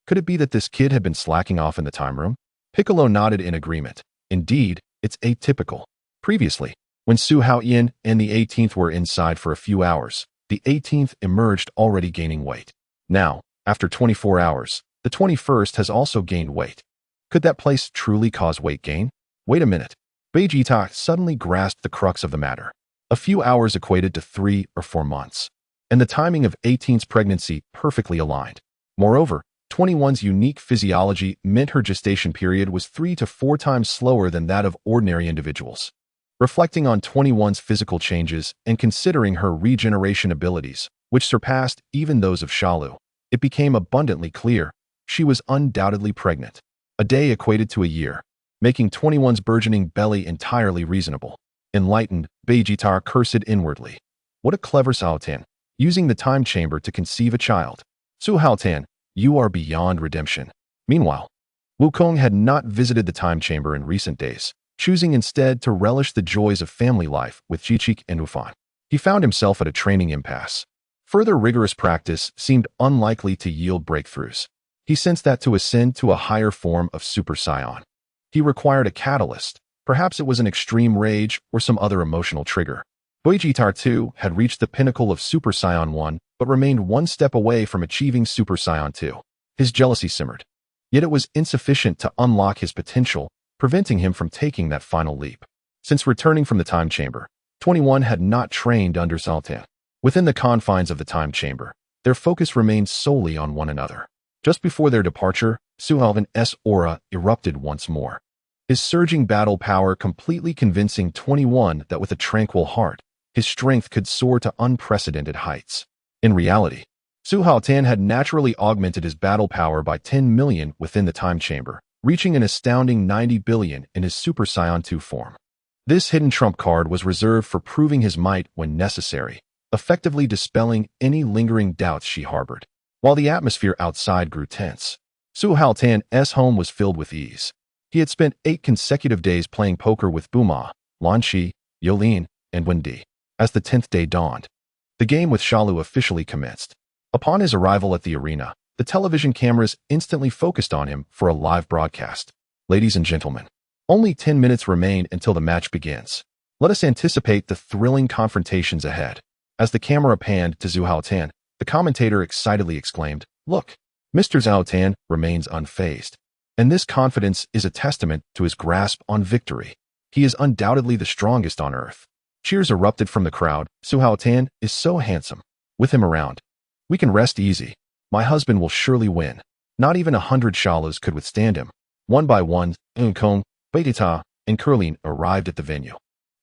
Could it be that this kid had been slacking off in the time room? Piccolo nodded in agreement. Indeed, it's atypical. Previously, when Su Haotian and the 18th were inside for a few hours, the 18th emerged already gaining weight. Now, after 24 hours, the 21st has also gained weight. Could that place truly cause weight gain? Wait a minute. Vegeta suddenly grasped the crux of the matter. A few hours equated to 3 or 4 months. And the timing of 18's pregnancy perfectly aligned. Moreover, 21's unique physiology meant her gestation period was 3 to 4 times slower than that of ordinary individuals. Reflecting on 21's physical changes and considering her regeneration abilities, which surpassed even those of Shalu, it became abundantly clear she was undoubtedly pregnant. A day equated to a year, making 21's burgeoning belly entirely reasonable. Enlightened, Vegeta cursed inwardly. What a clever Su Haotian, using the time chamber to conceive a child. Su Haotian, you are beyond redemption. Meanwhile, Wukong had not visited the time chamber in recent days, choosing instead to relish the joys of family life with Chi-Chi and Ufan. He found himself at a training impasse. Further rigorous practice seemed unlikely to yield breakthroughs. He sensed that to ascend to a higher form of Super Saiyan, he required a catalyst. Perhaps it was an extreme rage or some other emotional trigger. Vegeta too had reached the pinnacle of Super Saiyan 1, but remained one step away from achieving Super Saiyan 2. His jealousy simmered. Yet it was insufficient to unlock his potential, preventing him from taking that final leap. Since returning from the time chamber, 21 had not trained under Su Haotian. Within the confines of the time chamber, their focus remained solely on one another. Just before their departure, Su Haotian's aura erupted once more. His surging battle power completely convincing 21 that with a tranquil heart, his strength could soar to unprecedented heights. In reality, Su Haotian had naturally augmented his battle power by 10 million within the time chamber, reaching an astounding 90 billion in his Super Saiyan 2 form. This hidden trump card was reserved for proving his might when necessary, effectively dispelling any lingering doubts she harbored. While the atmosphere outside grew tense, Su Haotian's home was filled with ease. He had spent 8 consecutive days playing poker with Bulma, Lan Shi, Yolin, and Wendy. As the 10th day dawned, the game with Shalu officially commenced. Upon his arrival at the arena, the television cameras instantly focused on him for a live broadcast. Ladies and gentlemen, only 10 minutes remain until the match begins. Let us anticipate the thrilling confrontations ahead. As the camera panned to Su Haotian, the commentator excitedly exclaimed, "Look, Mr. Su Haotian remains unfazed. And this confidence is a testament to his grasp on victory. He is undoubtedly the strongest on earth." Cheers erupted from the crowd. Su Haotian is so handsome. With him around, we can rest easy. My husband will surely win. Not even 100 Shalus could withstand him. One by one, Wukong, Vegeta, and Kurlin arrived at the venue.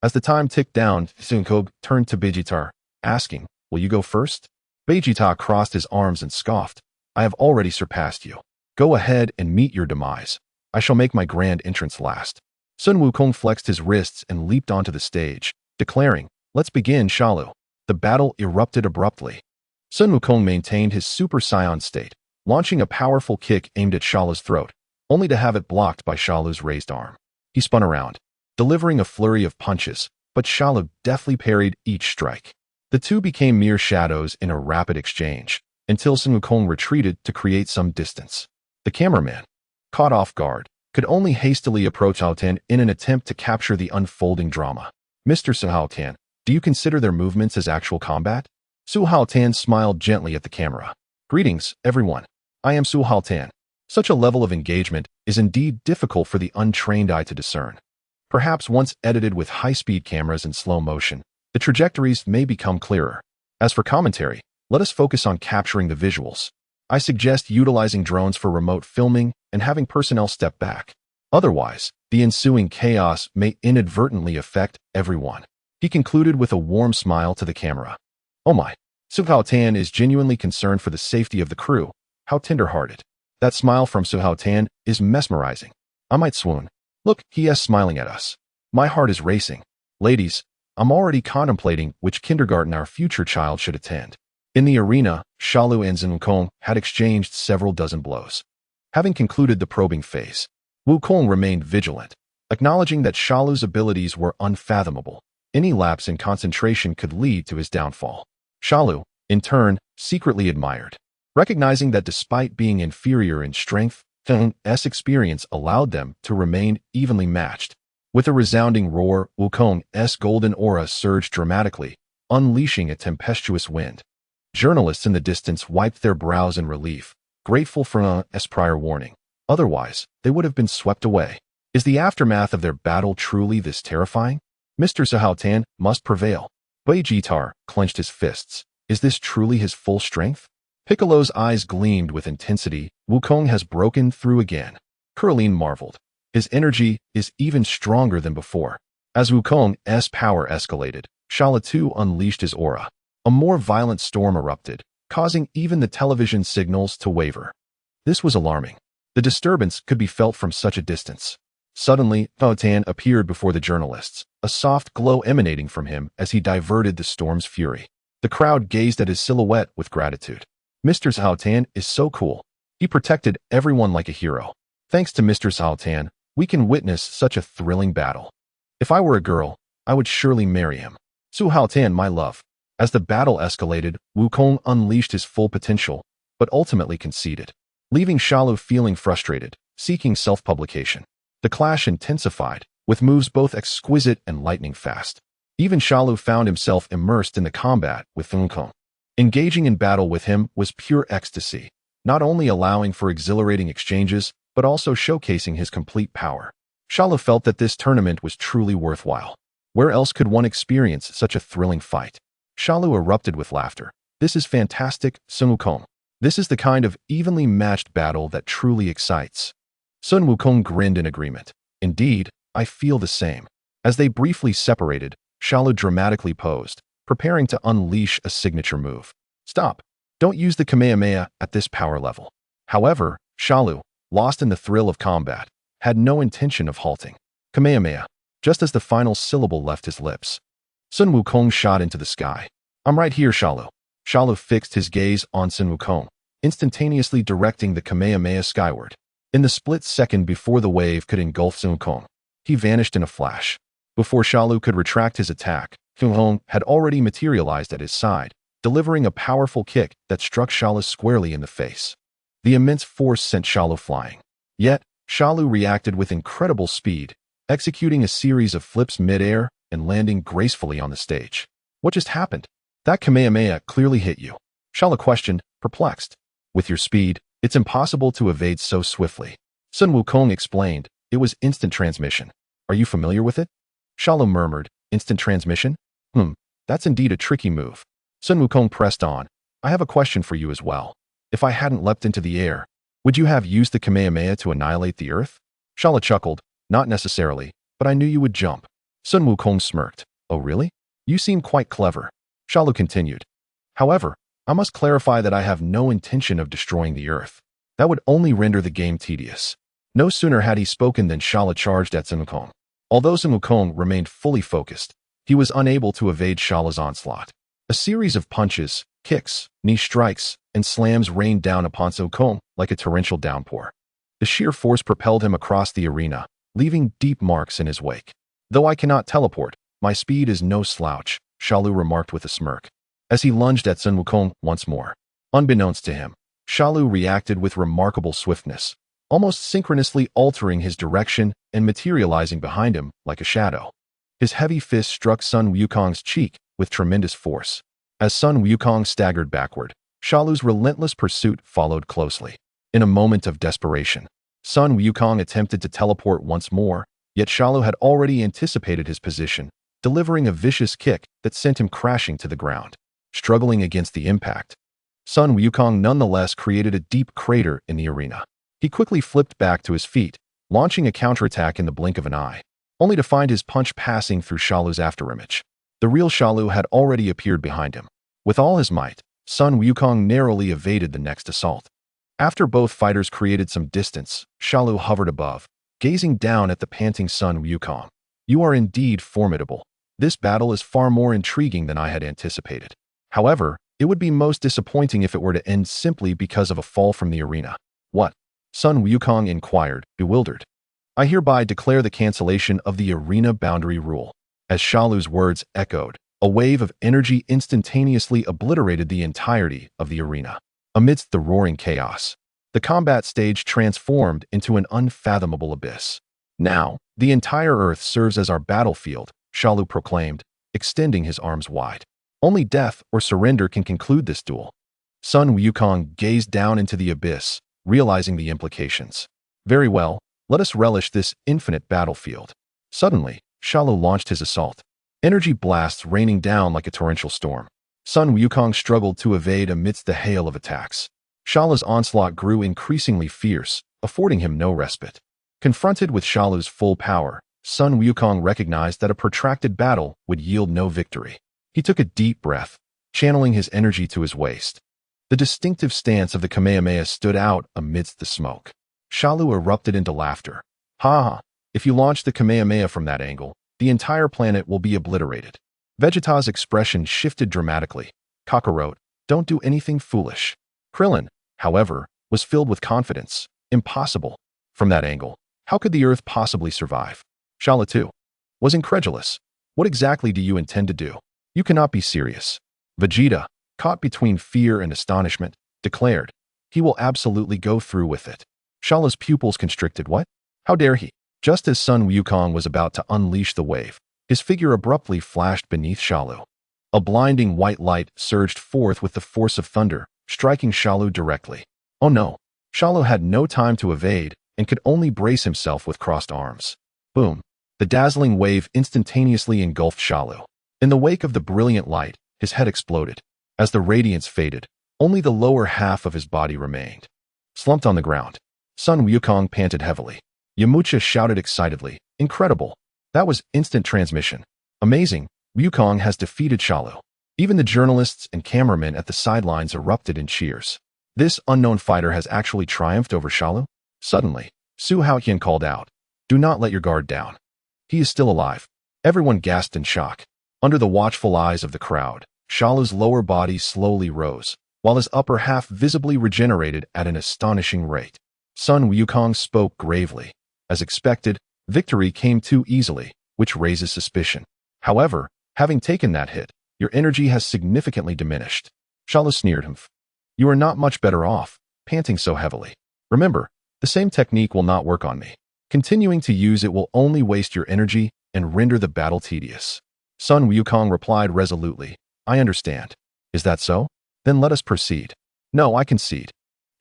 As the time ticked down, Wukong turned to Vegeta, asking, "Will you go first?" Vegeta crossed his arms and scoffed, "I have already surpassed you. Go ahead and meet your demise. I shall make my grand entrance last." Sun Wukong flexed his wrists and leaped onto the stage, declaring, "Let's begin, Shalu." The battle erupted abruptly. Sun Wukong maintained his Super Saiyan state, launching a powerful kick aimed at Shalu's throat, only to have it blocked by Shalu's raised arm. He spun around, delivering a flurry of punches, but Shalu deftly parried each strike. The two became mere shadows in a rapid exchange, until Sun Wukong retreated to create some distance. The cameraman, caught off guard, could only hastily approach Su Haotian in an attempt to capture the unfolding drama. "Mr. Su Haotian, do you consider their movements as actual combat?" Su Haotian smiled gently at the camera. "Greetings, everyone. I am Su Haotian." Such a level of engagement is indeed difficult for the untrained eye to discern. Perhaps once edited with high-speed cameras in slow motion, the trajectories may become clearer. As for commentary, let us focus on capturing the visuals. I suggest utilizing drones for remote filming and having personnel step back. Otherwise, the ensuing chaos may inadvertently affect everyone. He concluded with a warm smile to the camera. "Oh my, Su Haotian is genuinely concerned for the safety of the crew. How tender-hearted." That smile from Su Haotian is mesmerizing. I might swoon. Look, he is smiling at us. My heart is racing. Ladies, I'm already contemplating which kindergarten our future child should attend. In the arena, Shalu and Wukong had exchanged several dozen blows. Having concluded the probing phase, Wukong remained vigilant, acknowledging that Shalu's abilities were unfathomable. Any lapse in concentration could lead to his downfall. Shalu, in turn, secretly admired, recognizing that despite being inferior in strength, Wukong's experience allowed them to remain evenly matched. With a resounding roar, Wukong's golden aura surged dramatically, unleashing a tempestuous wind. Journalists in the distance wiped their brows in relief, grateful for Wukong's prior warning. Otherwise, they would have been swept away. Is the aftermath of their battle truly this terrifying? Mr. Su Haotian must prevail. Vegeta clenched his fists. Is this truly his full strength? Piccolo's eyes gleamed with intensity. Wukong has broken through again. Kurlin marveled. His energy is even stronger than before. As Wukong's power escalated, Shala too unleashed his aura. A more violent storm erupted, causing even the television signals to waver. This was alarming. The disturbance could be felt from such a distance. Suddenly, Haotian appeared before the journalists, a soft glow emanating from him as he diverted the storm's fury. The crowd gazed at his silhouette with gratitude. Mr. Su Haotian is so cool. He protected everyone like a hero. Thanks to Mr. Su Haotian, we can witness such a thrilling battle. If I were a girl, I would surely marry him. Su Haotian, my love. As the battle escalated, Wukong unleashed his full potential, but ultimately conceded, leaving Shalu feeling frustrated, seeking self-publication. The clash intensified, with moves both exquisite and lightning fast. Even Shalu found himself immersed in the combat with Wukong. Engaging in battle with him was pure ecstasy, not only allowing for exhilarating exchanges, but also showcasing his complete power. Shalu felt that this tournament was truly worthwhile. Where else could one experience such a thrilling fight? Shalu erupted with laughter. This is fantastic, Sun Wukong. This is the kind of evenly matched battle that truly excites. Sun Wukong grinned in agreement. Indeed, I feel the same. As they briefly separated, Shalu dramatically posed, preparing to unleash a signature move. Stop. Don't use the Kamehameha at this power level. However, Shalu, lost in the thrill of combat, had no intention of halting. Kamehameha, just as the final syllable left his lips. Sun Wukong shot into the sky. I'm right here, Shalu. Shalu fixed his gaze on Sun Wukong, instantaneously directing the Kamehameha skyward. In the split second before the wave could engulf Sun Wukong, he vanished in a flash. Before Shalu could retract his attack, Wukong had already materialized at his side, delivering a powerful kick that struck Shalu squarely in the face. The immense force sent Shalu flying. Yet, Shalu reacted with incredible speed, executing a series of flips mid-air and landing gracefully on the stage. What just happened? That Kamehameha clearly hit you. Shalu questioned, perplexed. With your speed, it's impossible to evade so swiftly. Sun Wukong explained, it was instant transmission. Are you familiar with it? Shalu murmured, instant transmission? That's indeed a tricky move. Sun Wukong pressed on. I have a question for you as well. If I hadn't leapt into the air, would you have used the Kamehameha to annihilate the earth? Shalu chuckled, not necessarily, but I knew you would jump. Sun Wukong smirked. Oh really? You seem quite clever. Shalu continued. However, I must clarify that I have no intention of destroying the earth. That would only render the game tedious. No sooner had he spoken than Shalu charged at Sun Wukong. Although Sun Wukong remained fully focused, he was unable to evade Shalu's onslaught. A series of punches, kicks, knee strikes, and slams rained down upon Sun Wukong like a torrential downpour. The sheer force propelled him across the arena, leaving deep marks in his wake. Though I cannot teleport, my speed is no slouch, Shalu remarked with a smirk, as he lunged at Sun Wukong once more. Unbeknownst to him, Shalu reacted with remarkable swiftness, almost synchronously altering his direction and materializing behind him like a shadow. His heavy fist struck Sun Wukong's cheek with tremendous force. As Sun Wukong staggered backward, Shalu's relentless pursuit followed closely. In a moment of desperation, Sun Wukong attempted to teleport once more, yet Shalu had already anticipated his position, delivering a vicious kick that sent him crashing to the ground. Struggling against the impact, Sun Wukong nonetheless created a deep crater in the arena. He quickly flipped back to his feet, launching a counterattack in the blink of an eye, only to find his punch passing through Shalu's afterimage. The real Shalu had already appeared behind him. With all his might, Sun Wukong narrowly evaded the next assault. After both fighters created some distance, Shalu hovered above, gazing down at the panting Sun Wukong. You are indeed formidable. This battle is far more intriguing than I had anticipated. However, it would be most disappointing if it were to end simply because of a fall from the arena. What? Sun Wukong inquired, bewildered. I hereby declare the cancellation of the arena boundary rule. As Shalu's words echoed, a wave of energy instantaneously obliterated the entirety of the arena. Amidst the roaring chaos, the combat stage transformed into an unfathomable abyss. Now, the entire Earth serves as our battlefield, Shalu proclaimed, extending his arms wide. Only death or surrender can conclude this duel. Sun Wukong gazed down into the abyss, realizing the implications. Very well, let us relish this infinite battlefield. Suddenly, Shalu launched his assault. Energy blasts raining down like a torrential storm. Sun Wukong struggled to evade amidst the hail of attacks. Shalu's onslaught grew increasingly fierce, affording him no respite. Confronted with Shalu's full power, Sun Wukong recognized that a protracted battle would yield no victory. He took a deep breath, channeling his energy to his waist. The distinctive stance of the Kamehameha stood out amidst the smoke. Shalu erupted into laughter. Ha ha, if you launch the Kamehameha from that angle, the entire planet will be obliterated. Vegeta's expression shifted dramatically. Kakarot, don't do anything foolish. Krillin, however, was filled with confidence. Impossible. From that angle, how could the Earth possibly survive? Shalu, too, was incredulous. What exactly do you intend to do? You cannot be serious. Vegeta, caught between fear and astonishment, declared, he will absolutely go through with it. Shalu's pupils constricted. What? How dare he? Just as Sun Wukong was about to unleash the wave, his figure abruptly flashed beneath Shalu. A blinding white light surged forth with the force of thunder, striking Shalu directly. Oh no! Shalu had no time to evade and could only brace himself with crossed arms. Boom! The dazzling wave instantaneously engulfed Shalu. In the wake of the brilliant light, his head exploded. As the radiance faded, only the lower half of his body remained. Slumped on the ground, Sun Wukong panted heavily. Yamcha shouted excitedly, incredible! That was instant transmission. Amazing! Wukong has defeated Shalu. Even the journalists and cameramen at the sidelines erupted in cheers. This unknown fighter has actually triumphed over Shalu? Suddenly, Su Haotian called out, do not let your guard down. He is still alive. Everyone gasped in shock. Under the watchful eyes of the crowd, Shalu's lower body slowly rose, while his upper half visibly regenerated at an astonishing rate. Sun Wukong spoke gravely. As expected, victory came too easily, which raises suspicion. However, having taken that hit, your energy has significantly diminished. Shalu sneered him. You are not much better off, panting so heavily. Remember, the same technique will not work on me. Continuing to use it will only waste your energy and render the battle tedious. Sun Wukong replied resolutely, I understand. Is that so? Then let us proceed. No, I concede.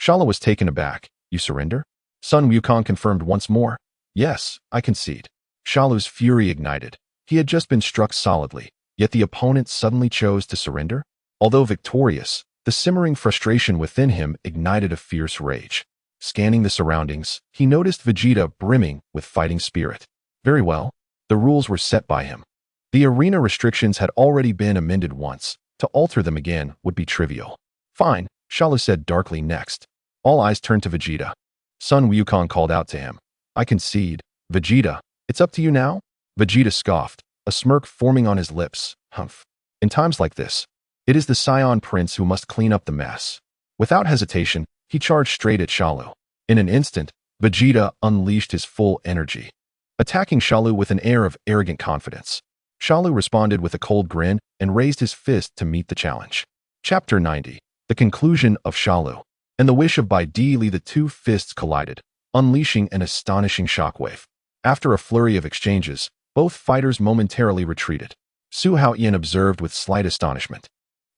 Shalu was taken aback. You surrender? Sun Wukong confirmed once more. Yes, I concede. Shalu's fury ignited. He had just been struck solidly, yet the opponent suddenly chose to surrender? Although victorious, the simmering frustration within him ignited a fierce rage. Scanning the surroundings, he noticed Vegeta brimming with fighting spirit. Very well, the rules were set by him. The arena restrictions had already been amended once. To alter them again would be trivial. Fine, Shalu said darkly next. All eyes turned to Vegeta. Sun Wukong called out to him. I concede. Vegeta, it's up to you now? Vegeta scoffed, a smirk forming on his lips. Humph. In times like this, it is the Saiyan prince who must clean up the mess. Without hesitation, he charged straight at Shalu. In an instant, Vegeta unleashed his full energy, attacking Shalu with an air of arrogant confidence. Shalu responded with a cold grin and raised his fist to meet the challenge. Chapter 90. The conclusion of Shalu. And the wish of Bai Li, the two fists collided, unleashing an astonishing shockwave. After a flurry of exchanges, both fighters momentarily retreated. Su Haotian observed with slight astonishment.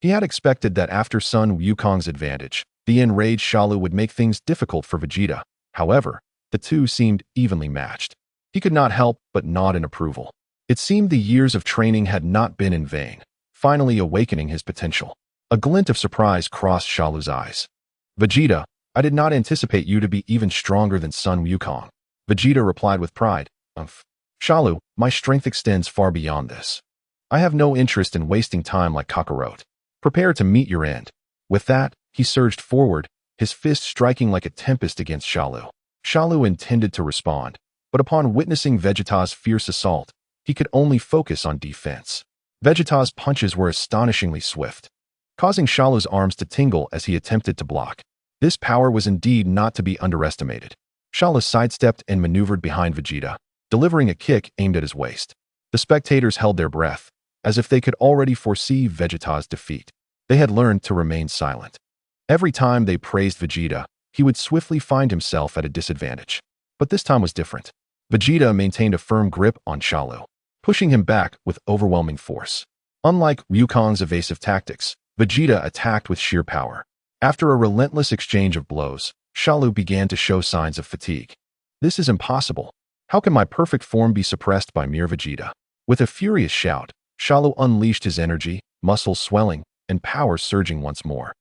He had expected that after Sun Wukong's advantage, the enraged Shalu would make things difficult for Vegeta. However, the two seemed evenly matched. He could not help but nod in approval. It seemed the years of training had not been in vain, finally awakening his potential. A glint of surprise crossed Shalu's eyes. Vegeta, I did not anticipate you to be even stronger than Sun Wukong. Vegeta replied with pride. Shalu, my strength extends far beyond this. I have no interest in wasting time like Kakarot. Prepare to meet your end. With that, he surged forward, his fist striking like a tempest against Shalu. Shalu intended to respond, but upon witnessing Vegeta's fierce assault, he could only focus on defense. Vegeta's punches were astonishingly swift, causing Shalu's arms to tingle as he attempted to block. This power was indeed not to be underestimated. Shala sidestepped and maneuvered behind Vegeta, delivering a kick aimed at his waist. The spectators held their breath, as if they could already foresee Vegeta's defeat. They had learned to remain silent. Every time they praised Vegeta, he would swiftly find himself at a disadvantage. But this time was different. Vegeta maintained a firm grip on Shala, pushing him back with overwhelming force. Unlike Wukong's evasive tactics, Vegeta attacked with sheer power. After a relentless exchange of blows, Shala began to show signs of fatigue. This is impossible. How can my perfect form be suppressed by mere Vegeta? With a furious shout, Shala unleashed his energy, muscles swelling, and power surging once more.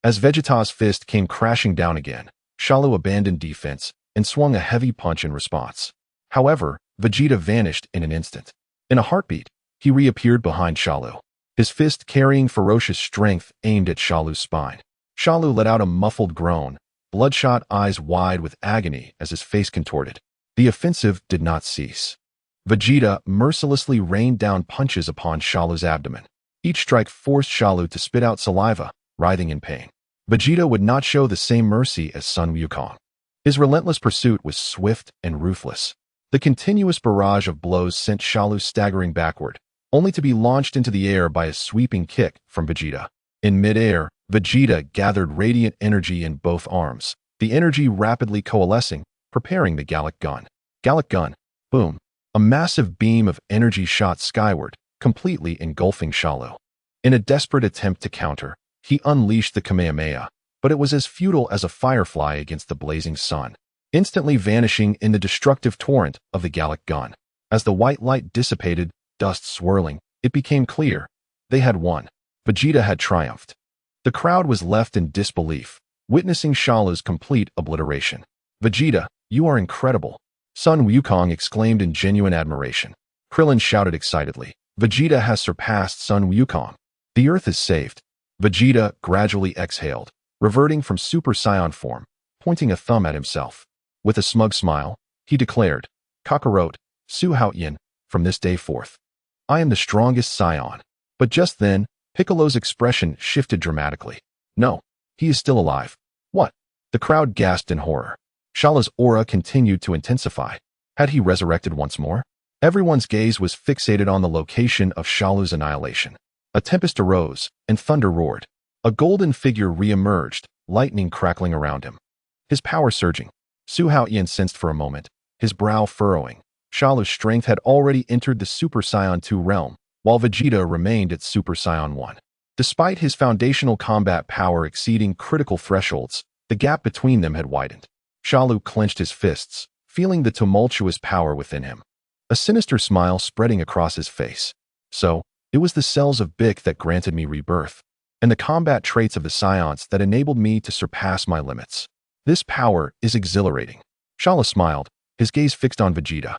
As Vegeta's fist came crashing down again, Shala abandoned defense and swung a heavy punch in response. However, Vegeta vanished in an instant. In a heartbeat, he reappeared behind Shala, his fist carrying ferocious strength aimed at Shala's spine. Shala let out a muffled groan, bloodshot eyes wide with agony as his face contorted. The offensive did not cease. Vegeta mercilessly rained down punches upon Shala's abdomen. Each strike forced Shala to spit out saliva, writhing in pain. Vegeta would not show the same mercy as Sun Wukong. His relentless pursuit was swift and ruthless. The continuous barrage of blows sent Shala staggering backward, only to be launched into the air by a sweeping kick from Vegeta. In midair, Vegeta gathered radiant energy in both arms, the energy rapidly coalescing, preparing the Gallic Gun. Gallic Gun. Boom. A massive beam of energy shot skyward, completely engulfing Shala. In a desperate attempt to counter, he unleashed the Kamehameha, but it was as futile as a firefly against the blazing sun, instantly vanishing in the destructive torrent of the Gallic Gun. As the white light dissipated, dust swirling, it became clear. They had won. Vegeta had triumphed. The crowd was left in disbelief, witnessing Shala's complete obliteration. Vegeta, you are incredible. Sun Wukong exclaimed in genuine admiration. Krillin shouted excitedly. Vegeta has surpassed Sun Wukong. The Earth is saved. Vegeta gradually exhaled, reverting from Super Saiyan form, pointing a thumb at himself. With a smug smile, he declared, Kakarot, Su Haotian, from this day forth, I am the strongest Saiyan. But just then, Piccolo's expression shifted dramatically. No, he is still alive. What? The crowd gasped in horror. Shala's aura continued to intensify. Had he resurrected once more? Everyone's gaze was fixated on the location of Shala's annihilation. A tempest arose, and thunder roared. A golden figure re-emerged, lightning crackling around him. His power surging. Su Haotian sensed for a moment, his brow furrowing. Shala's strength had already entered the Super Saiyan 2 realm, while Vegeta remained at Super Saiyan 1. Despite his foundational combat power exceeding critical thresholds, the gap between them had widened. Shala clenched his fists, feeling the tumultuous power within him. A sinister smile spreading across his face. So, it was the cells of Bic that granted me rebirth, and the combat traits of the Saiyans that enabled me to surpass my limits. This power is exhilarating. Shala smiled, his gaze fixed on Vegeta.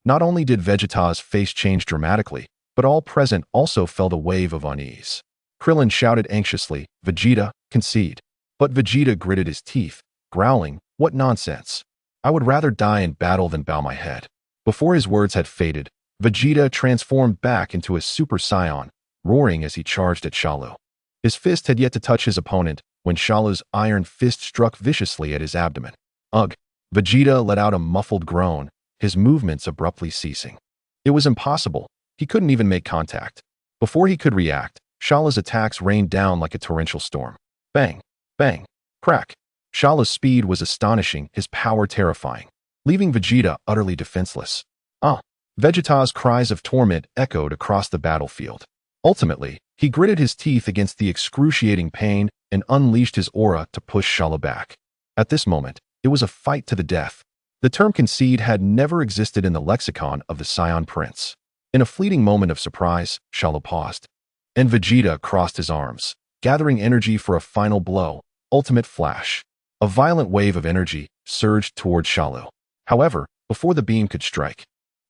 Not only did Vegeta's face change dramatically, but all present also felt a wave of unease. Krillin shouted anxiously, Vegeta, concede. But Vegeta gritted his teeth, growling, what nonsense. I would rather die in battle than bow my head. Before his words had faded, Vegeta transformed back into a Super Saiyan, roaring as he charged at Shala. His fist had yet to touch his opponent when Shala's iron fist struck viciously at his abdomen. Ugh! Vegeta let out a muffled groan, his movements abruptly ceasing. It was impossible. He couldn't even make contact. Before he could react, Shala's attacks rained down like a torrential storm. Bang! Bang! Crack! Shala's speed was astonishing, his power terrifying, leaving Vegeta utterly defenseless. Vegeta's cries of torment echoed across the battlefield. Ultimately, he gritted his teeth against the excruciating pain and unleashed his aura to push Shala back. At this moment, it was a fight to the death. The term concede had never existed in the lexicon of the Saiyan Prince. In a fleeting moment of surprise, Shala paused. And Vegeta crossed his arms, gathering energy for a final blow. Ultimate flash. A violent wave of energy surged toward Shala. However, before the beam could strike,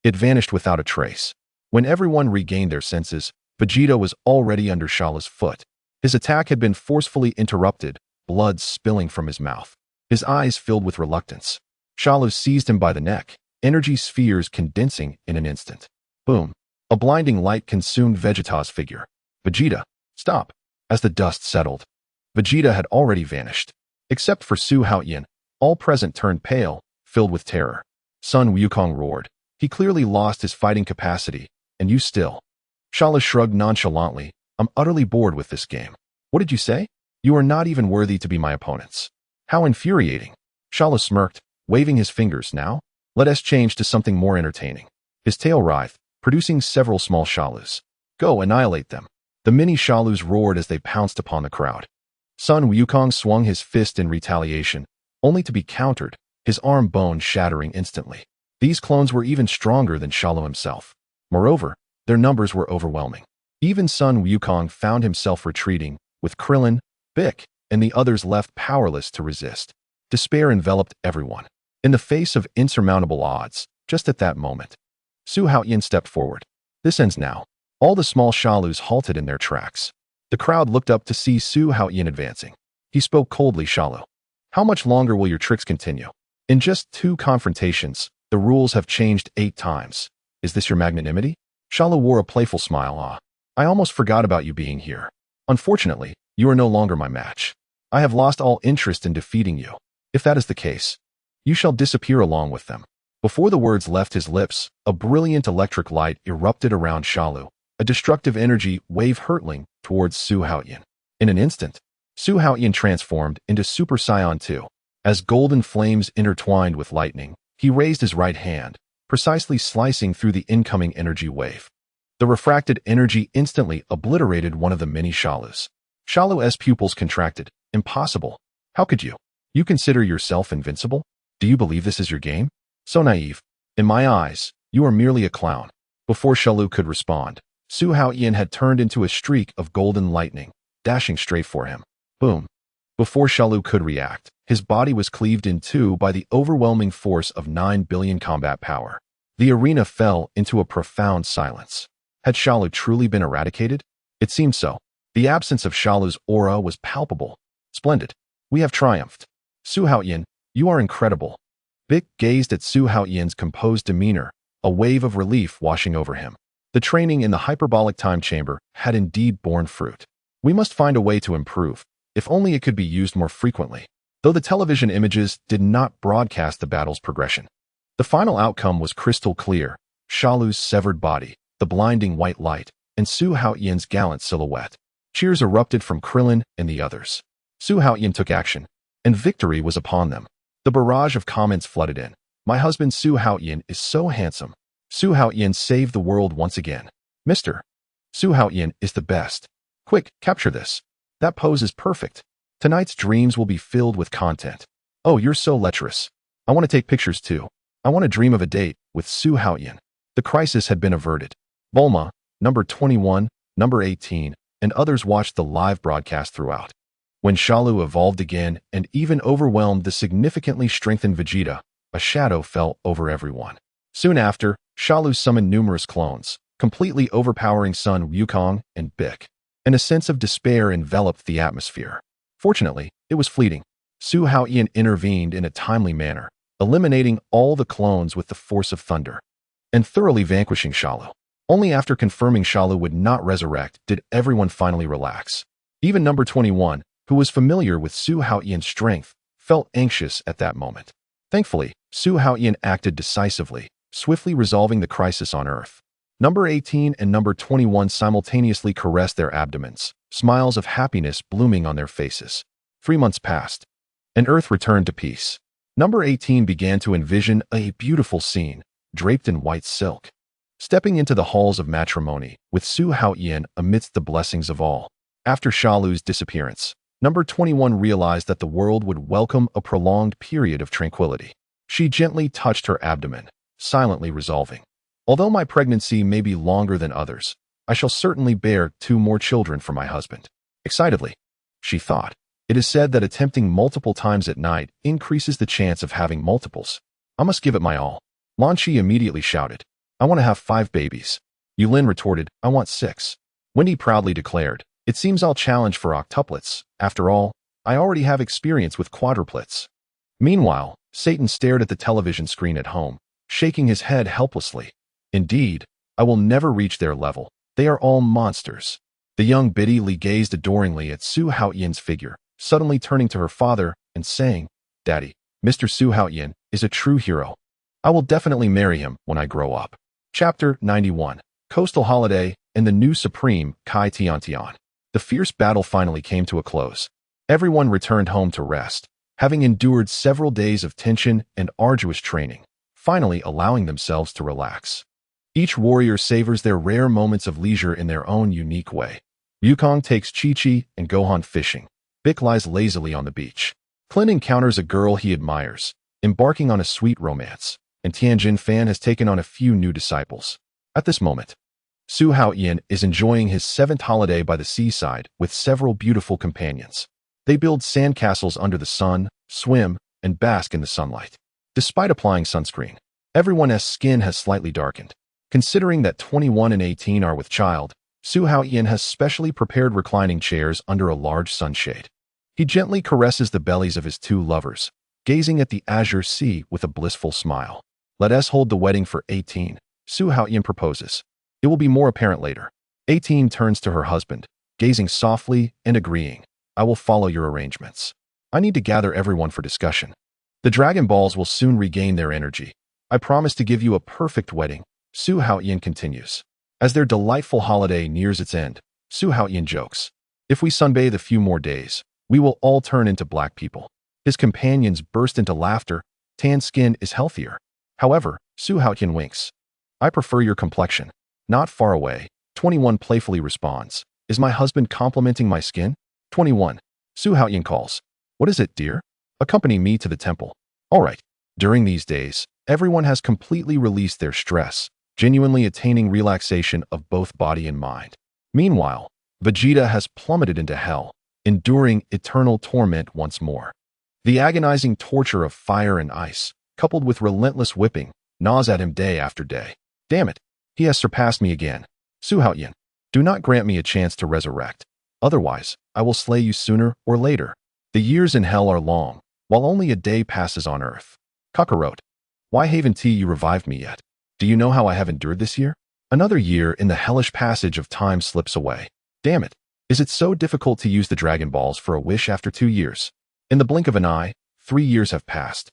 it vanished without a trace. When everyone regained their senses, Vegeta was already under Shala's foot. His attack had been forcefully interrupted, blood spilling from his mouth. His eyes filled with reluctance. Shala seized him by the neck, energy spheres condensing in an instant. Boom! A blinding light consumed Vegeta's figure. Vegeta, stop! As the dust settled, Vegeta had already vanished. Except for Su Haotian, all present turned pale, filled with terror. Sun Wukong roared. He clearly lost his fighting capacity, and you still. Shala shrugged nonchalantly. I'm utterly bored with this game. What did you say? You are not even worthy to be my opponents. How infuriating. Shala smirked, waving his fingers. Now, let us change to something more entertaining. His tail writhed, producing several small Shalus. Go, annihilate them. The mini Shalus roared as they pounced upon the crowd. Sun Wukong swung his fist in retaliation, only to be countered, his arm bone shattering instantly. These clones were even stronger than Shala himself. Moreover, their numbers were overwhelming. Even Sun Wukong found himself retreating, with Krillin, Bick, and the others left powerless to resist. Despair enveloped everyone. In the face of insurmountable odds, just at that moment, Su Haotian stepped forward. This ends now. All the small Shalus halted in their tracks. The crowd looked up to see Su Haotian advancing. He spoke coldly. Shalu, how much longer will your tricks continue? In just 2 confrontations, the rules have changed 8 times. Is this your magnanimity? Shalu wore a playful smile. I almost forgot about you being here. Unfortunately, you are no longer my match. I have lost all interest in defeating you. If that is the case, you shall disappear along with them. Before the words left his lips, a brilliant electric light erupted around Shalu, a destructive energy wave hurtling towards Su Haotian. In an instant, Su Haotian transformed into Super Saiyan 2. As golden flames intertwined with lightning, he raised his right hand, precisely slicing through the incoming energy wave. The refracted energy instantly obliterated one of the mini Shalus. Shalu's pupils contracted. Impossible. How could you? You consider yourself invincible? Do you believe this is your game? So naive. In my eyes, you are merely a clown. Before Shalu could respond, Su Haotian had turned into a streak of golden lightning, dashing straight for him. Boom. Before Shalu could react, his body was cleaved in 2 by the overwhelming force of 9 billion combat power. The arena fell into a profound silence. Had Shalu truly been eradicated? It seemed so. The absence of Shalu's aura was palpable. Splendid. We have triumphed. Su Haotian, you are incredible. Bick gazed at Su Haotian's composed demeanor, a wave of relief washing over him. The training in the hyperbolic time chamber had indeed borne fruit. We must find a way to improve, if only it could be used more frequently. Though the television images did not broadcast the battle's progression, the final outcome was crystal clear. Shalu's severed body, the blinding white light, and Su Haotian's gallant silhouette. Cheers erupted from Krillin and the others. Su Haotian took action, and victory was upon them. The barrage of comments flooded in. My husband Su Haotian is so handsome. Su Haotian saved the world once again. Mr. Su Haotian is the best. Quick, capture this. That pose is perfect. Tonight's dreams will be filled with content. Oh, you're so lecherous. I want to take pictures too. I want to dream of a date with Su Haotian. The crisis had been averted. Bulma, number 21, number 18, and others watched the live broadcast throughout. When Shalu evolved again and even overwhelmed the significantly strengthened Vegeta, a shadow fell over everyone. Soon after, Shalu summoned numerous clones, completely overpowering Sun Wukong and Bick, and a sense of despair enveloped the atmosphere. Fortunately, it was fleeting. Su Haotian intervened in a timely manner, eliminating all the clones with the force of thunder, and thoroughly vanquishing Shalu. Only after confirming Shalu would not resurrect did everyone finally relax. Even number 21, who was familiar with Su Haotian's strength, felt anxious at that moment. Thankfully, Su Haotian acted decisively, swiftly resolving the crisis on Earth. Number 18 and number 21 simultaneously caressed their abdomens, smiles of happiness blooming on their faces. 3 months passed, and Earth returned to peace. Number 18 began to envision a beautiful scene, draped in white silk, stepping into the halls of matrimony with Su Haotian amidst the blessings of all. After Shalu's disappearance, number 21 realized that the world would welcome a prolonged period of tranquility. She gently touched her abdomen, silently resolving, although my pregnancy may be longer than others, I shall certainly bear 2 more children for my husband. Excitedly, she thought, it is said that attempting multiple times at night increases the chance of having multiples. I must give it my all. Lan Shi immediately shouted, I want to have 5 babies. Yulin retorted, I want 6. Wendy proudly declared, it seems I'll challenge for octuplets. After all, I already have experience with quadruplets. Meanwhile, Satan stared at the television screen at home, shaking his head helplessly. Indeed, I will never reach their level. They are all monsters. The young Biddy Lee gazed adoringly at Su Haotian's figure, suddenly turning to her father and saying, Daddy, Mr. Su Haotian is a true hero. I will definitely marry him when I grow up. Chapter 91. Coastal Holiday and the new Supreme Kai Tiantian. The fierce battle finally came to a close. Everyone returned home to rest, having endured several days of tension and arduous training, finally allowing themselves to relax. Each warrior savors their rare moments of leisure in their own unique way. Wukong takes Chi-Chi and Gohan fishing. Bick lies lazily on the beach. Clint encounters a girl he admires, embarking on a sweet romance, and Tianjin Fan has taken on a few new disciples. At this moment, Su Haotian is enjoying his 7th holiday by the seaside with several beautiful companions. They build sandcastles under the sun, swim, and bask in the sunlight. Despite applying sunscreen, everyone's skin has slightly darkened. Considering that 21 and 18 are with child, Su Haotian has specially prepared reclining chairs under a large sunshade. He gently caresses the bellies of his 2 lovers, gazing at the azure sea with a blissful smile. Let us hold the wedding for 18, Su Haotian proposes. It will be more apparent later. 18 turns to her husband, gazing softly and agreeing. I will follow your arrangements. I need to gather everyone for discussion. The Dragon Balls will soon regain their energy. I promise to give you a perfect wedding, Su Haotian continues. As their delightful holiday nears its end, Su Haotian jokes. If we sunbathe a few more days, we will all turn into black people. His companions burst into laughter. Tan skin is healthier. However, Su Haotian winks. I prefer your complexion. Not far away, 21 playfully responds. Is my husband complimenting my skin? 21. Su Haotian calls. What is it, dear? Accompany me to the temple. All right. During these days, everyone has completely released their stress, genuinely attaining relaxation of both body and mind. Meanwhile, Vegeta has plummeted into hell, enduring eternal torment once more. The agonizing torture of fire and ice, coupled with relentless whipping, gnaws at him day after day. Damn it, he has surpassed me again. Su Haotian, do not grant me a chance to resurrect. Otherwise, I will slay you sooner or later. The years in hell are long, while only a day passes on earth. Kakarot, why haven't you revived me yet? Do you know how I have endured this year? Another year in the hellish passage of time slips away. Damn it, is it so difficult to use the Dragon Balls for a wish after 2 years? In the blink of an eye, 3 years have passed.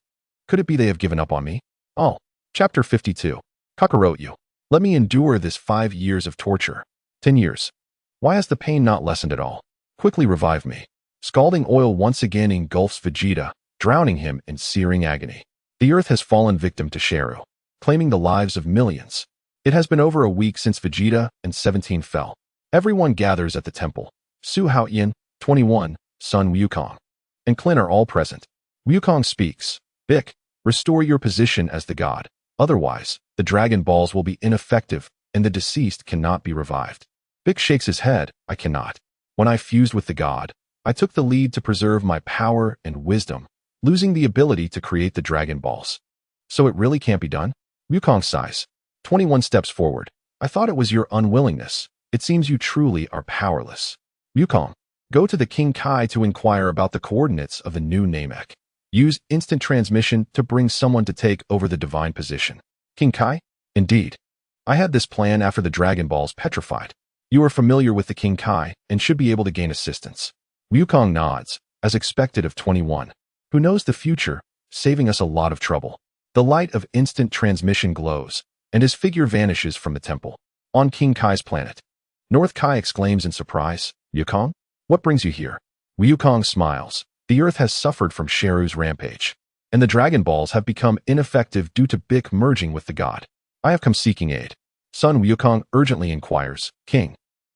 Could it be they have given up on me? Oh, Chapter 52. Kakarot you. Let me endure this 5 years of torture. 10 years. Why has the pain not lessened at all? Quickly revive me. Scalding oil once again engulfs Vegeta, drowning him in searing agony. The earth has fallen victim to Shenron, claiming the lives of millions. It has been over a week since Vegeta and 17 fell. Everyone gathers at the temple. Su Haotian, 21, son Wukong, and Clint are all present. Wukong speaks. Bick, restore your position as the god. Otherwise, the Dragon Balls will be ineffective and the deceased cannot be revived. Bick shakes his head. I cannot. When I fused with the god, I took the lead to preserve my power and wisdom, losing the ability to create the Dragon Balls. So it really can't be done? Wukong sighs. 21 steps forward. I thought it was your unwillingness. It seems you truly are powerless. Wukong, go to the King Kai to inquire about the coordinates of the new Namek. Use instant transmission to bring someone to take over the divine position. King Kai? Indeed. I had this plan after the Dragon Balls petrified. You are familiar with the King Kai and should be able to gain assistance. Wukong nods, as expected of 21, who knows the future, saving us a lot of trouble. The light of instant transmission glows, and his figure vanishes from the temple. On King Kai's planet. North Kai exclaims in surprise, Wukong? What brings you here? Wukong smiles. The earth has suffered from Shenron's rampage, and the Dragon Balls have become ineffective due to Bick merging with the god. I have come seeking aid. Son Wukong urgently inquires, King,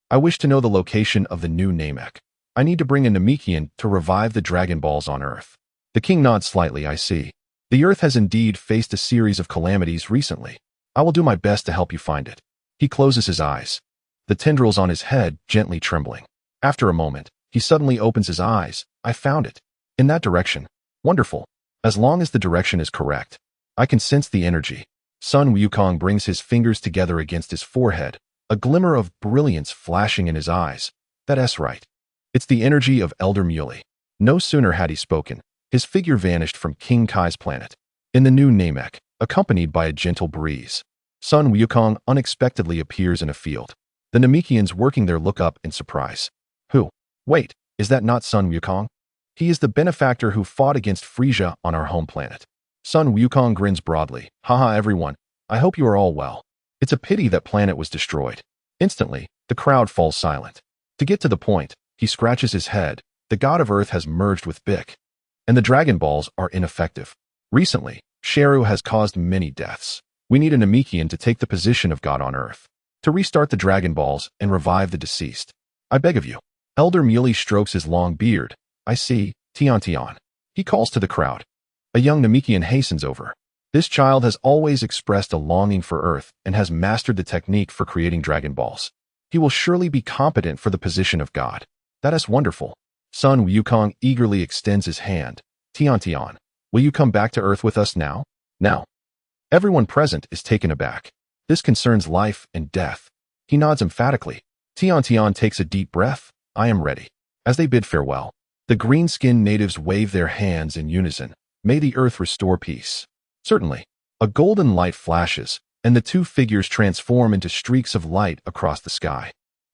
I wish to know the location of the new Namek. I need to bring a Namekian to revive the Dragon Balls on Earth. The king nods slightly. I see. The Earth has indeed faced a series of calamities recently. I will do my best to help you find it. He closes his eyes, the tendrils on his head gently trembling. After a moment, he suddenly opens his eyes. I found it. In that direction. Wonderful. As long as the direction is correct. I can sense the energy. Son Wukong brings his fingers together against his forehead, a glimmer of brilliance flashing in his eyes. That's right. It's the energy of Elder Muley. No sooner had he spoken, his figure vanished from King Kai's planet. In the new Namek, accompanied by a gentle breeze, Son Wukong unexpectedly appears in a field. The Namekians working there look up in surprise. Who? Wait, is that not Son Wukong? He is the benefactor who fought against Frisia on our home planet. Sun Wukong grins broadly. Haha everyone, I hope you are all well. It's a pity that planet was destroyed. Instantly, the crowd falls silent. To get to the point, he scratches his head. The god of Earth has merged with Bic, and the Dragon Balls are ineffective. Recently, Sheru has caused many deaths. We need a Namekian to take the position of God on Earth, to restart the Dragon Balls and revive the deceased. I beg of you. Elder Muley strokes his long beard. I see, Tian Tian. He calls to the crowd. A young Namekian hastens over. This child has always expressed a longing for Earth and has mastered the technique for creating Dragon Balls. He will surely be competent for the position of God. That is wonderful. Sun Wukong eagerly extends his hand. Tian Tian, will you come back to Earth with us now? Now. Everyone present is taken aback. This concerns life and death. He nods emphatically. Tian Tian takes a deep breath. I am ready. As they bid farewell, the green-skinned natives wave their hands in unison. May the Earth restore peace. Certainly. A golden light flashes, and the two figures transform into streaks of light across the sky.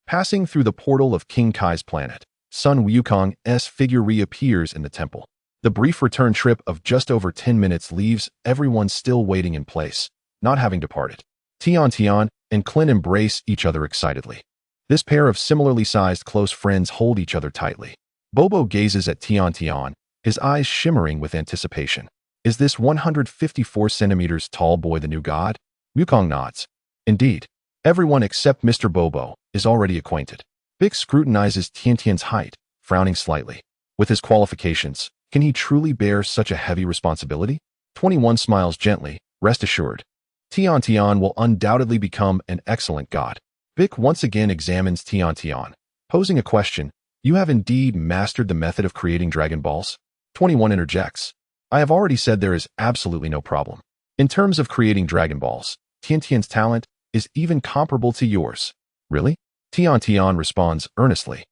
Passing through the portal of King Kai's planet, Sun Wukong's figure reappears in the temple. The brief return trip of just over 10 minutes leaves everyone still waiting in place, not having departed. Tian Tian and Clin embrace each other excitedly. This pair of similarly sized close friends hold each other tightly. Bobo gazes at Tian Tian, his eyes shimmering with anticipation. Is this 154 centimeters tall boy the new god? Wukong nods. Indeed. Everyone except Mr. Bobo is already acquainted. Bic scrutinizes Tian Tian's height, frowning slightly. With his qualifications, can he truly bear such a heavy responsibility? 21 smiles gently, rest assured. Tian Tian will undoubtedly become an excellent god. Bic once again examines Tian Tian, posing a question. You have indeed mastered the method of creating Dragon Balls? 21 interjects. I have already said there is absolutely no problem. In terms of creating Dragon Balls, Tian Tian's talent is even comparable to yours. Really? Tian Tian responds earnestly.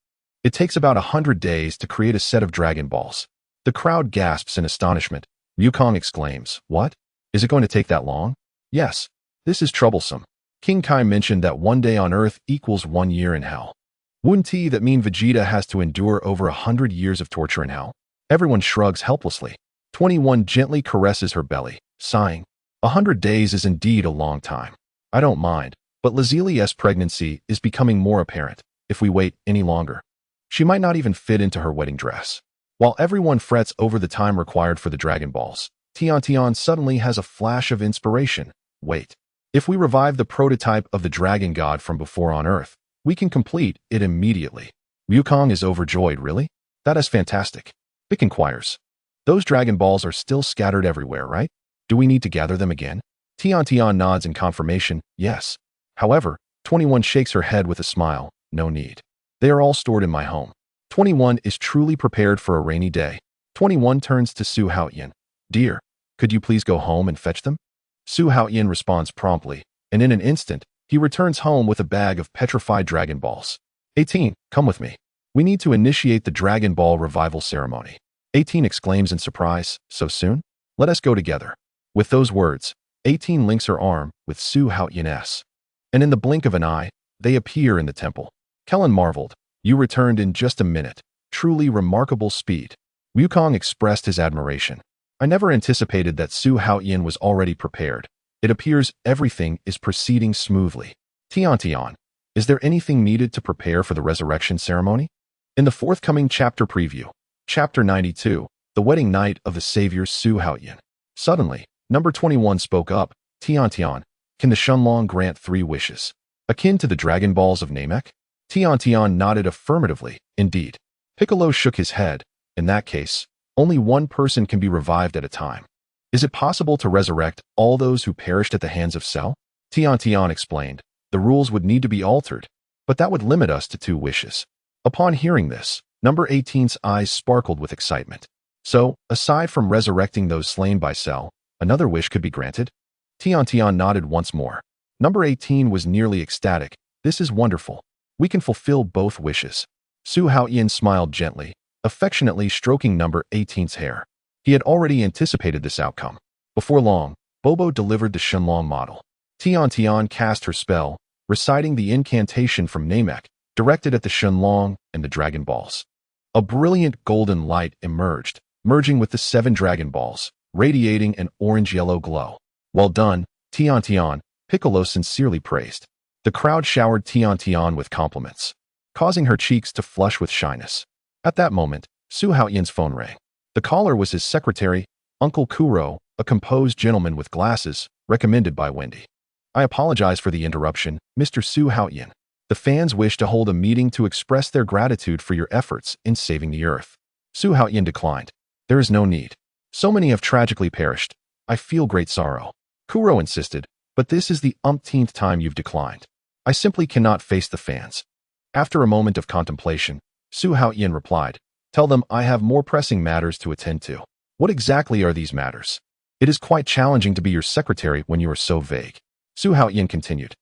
It takes about 100 days to create a set of Dragon Balls. The crowd gasps in astonishment. Wukong exclaims, What? Is it going to take that long? Yes. This is troublesome. King Kai mentioned that 1 day on Earth equals 1 year in hell. Wouldn't that mean Vegeta has to endure over 100 years of torture in hell? Everyone shrugs helplessly. 21 gently caresses her belly, sighing. 100 days is indeed a long time. I don't mind, but Lazili's pregnancy is becoming more apparent if we wait any longer. She might not even fit into her wedding dress. While everyone frets over the time required for the Dragon Balls, Tian Tian suddenly has a flash of inspiration. Wait. If we revive the prototype of the Dragon God from before on Earth, we can complete it immediately. Wukong is overjoyed, really? That is fantastic. Bic inquires. Those Dragon Balls are still scattered everywhere, right? Do we need to gather them again? Tian Tian nods in confirmation, yes. However, 21 shakes her head with a smile, no need. They are all stored in my home. 21 is truly prepared for a rainy day. 21 turns to Su Haotian. Dear, could you please go home and fetch them? Su Haotian responds promptly, and in an instant, he returns home with a bag of petrified Dragon Balls. 18, come with me. We need to initiate the Dragon Ball revival ceremony. 18 exclaims in surprise, so soon? Let us go together. With those words, 18 links her arm with Su Haotian's. And in the blink of an eye, they appear in the temple. Kellen marveled, you returned in just a minute. Truly remarkable speed. Wukong expressed his admiration. I never anticipated that Su Haotian was already prepared. It appears everything is proceeding smoothly. Tian Tian, is there anything needed to prepare for the resurrection ceremony? In the forthcoming chapter preview, Chapter 92, The Wedding Night of the Savior Su Haotian. Suddenly, number 21 spoke up. Tian Tian, can the Shenron grant 3 wishes? Akin to the Dragon Balls of Namek? Tian Tian nodded affirmatively. Indeed. Piccolo shook his head. In that case, only one person can be revived at a time. Is it possible to resurrect all those who perished at the hands of Cell? Tian Tian explained. The rules would need to be altered, but that would limit us to 2 wishes. Upon hearing this, number 18's eyes sparkled with excitement. So, aside from resurrecting those slain by Cell, another wish could be granted? Tian Tian nodded once more. Number 18 was nearly ecstatic. This is wonderful. We can fulfill both wishes. Su Haotian smiled gently, affectionately stroking number 18's hair. He had already anticipated this outcome. Before long, Bobo delivered the Shenron model. Tian Tian cast her spell, reciting the incantation from Namek, directed at the Shenron and the Dragon Balls. A brilliant golden light emerged, merging with the 7 Dragon Balls, radiating an orange-yellow glow. "Well done, Tian Tian," Piccolo sincerely praised. The crowd showered Tian Tian with compliments, causing her cheeks to flush with shyness. At that moment, Su Haotian's phone rang. The caller was his secretary, Uncle Kuro, a composed gentleman with glasses, recommended by Wendy. "I apologize for the interruption, Mr. Su Haotian. The fans wish to hold a meeting to express their gratitude for your efforts in saving the Earth." Su Haotian declined. "There is no need. So many have tragically perished. I feel great sorrow." Kuro insisted, "But this is the umpteenth time you've declined. I simply cannot face the fans." After a moment of contemplation, Su Haotian replied, "Tell them I have more pressing matters to attend to." "What exactly are these matters?" "It is quite challenging to be your secretary when you are so vague." Su Haotian continued,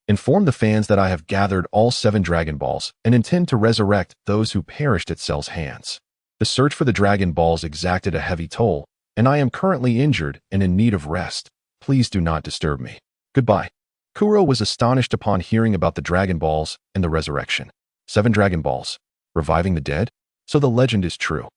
"Inform the fans that I have gathered all 7 Dragon Balls and intend to resurrect those who perished at Cell's hands. The search for the Dragon Balls exacted a heavy toll, and I am currently injured and in need of rest. Please do not disturb me. Goodbye." Kuro was astonished upon hearing about the Dragon Balls and the resurrection. 7 Dragon Balls, reviving the dead? So the legend is true.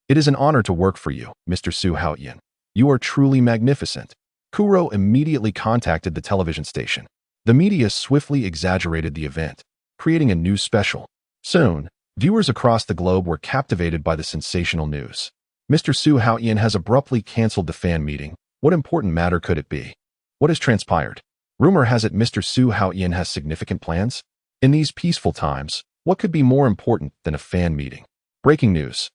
"It is an honor to work for you, Mr. Su Haotian. You are truly magnificent." Kuro immediately contacted the television station. The media swiftly exaggerated the event, creating a news special. Soon, viewers across the globe were captivated by the sensational news. "Mr. Su Haotian has abruptly canceled the fan meeting. What important matter could it be? What has transpired? Rumor has it Mr. Su Haotian has significant plans? In these peaceful times, what could be more important than a fan meeting?" Breaking news.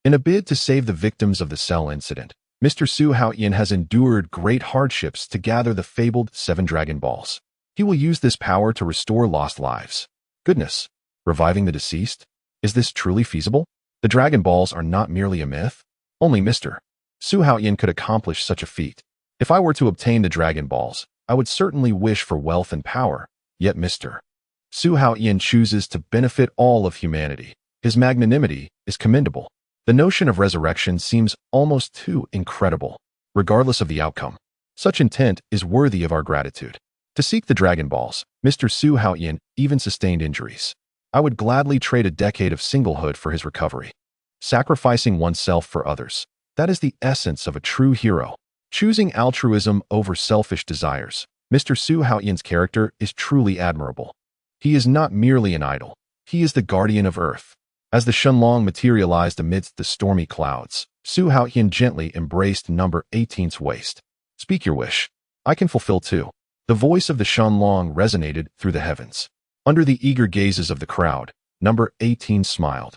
In a bid to save the victims of the Cell incident, Mr. Su Haotian has endured great hardships to gather the fabled 7 Dragon Balls. He will use this power to restore lost lives. Goodness, reviving the deceased? Is this truly feasible? The Dragon Balls are not merely a myth. Only Mr. Su Haotian could accomplish such a feat. If I were to obtain the Dragon Balls, I would certainly wish for wealth and power, yet Mr. Su Haotian chooses to benefit all of humanity. His magnanimity is commendable. The notion of resurrection seems almost too incredible. Regardless of the outcome, such intent is worthy of our gratitude. To seek the Dragon Balls, Mr. Su Haotian even sustained injuries. I would gladly trade a decade of singlehood for his recovery. Sacrificing oneself for others. That is the essence of a true hero. Choosing altruism over selfish desires. Mr. Su Haotian's character is truly admirable. He is not merely an idol. He is the guardian of Earth. As the Shenron materialized amidst the stormy clouds, Su Haotian gently embraced number 18's waist. "Speak your wish. I can fulfill too." The voice of the Shenron resonated through the heavens. Under the eager gazes of the crowd, number 18 smiled.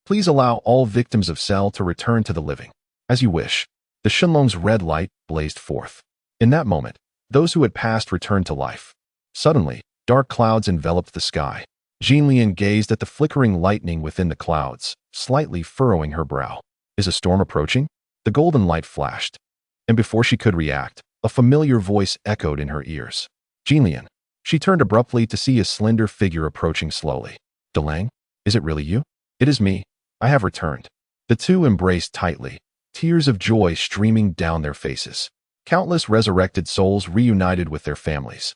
"Please allow all victims of Cell to return to the living." "As you wish." The Shenlong's red light blazed forth. In that moment, those who had passed returned to life. Suddenly, dark clouds enveloped the sky. Jinlian gazed at the flickering lightning within the clouds, slightly furrowing her brow. "Is a storm approaching?" The golden light flashed. And before she could react, a familiar voice echoed in her ears. "Jinlian." She turned abruptly to see a slender figure approaching slowly. "Delang, is it really you?" "It is me. I have returned." The two embraced tightly, tears of joy streaming down their faces. Countless resurrected souls reunited with their families.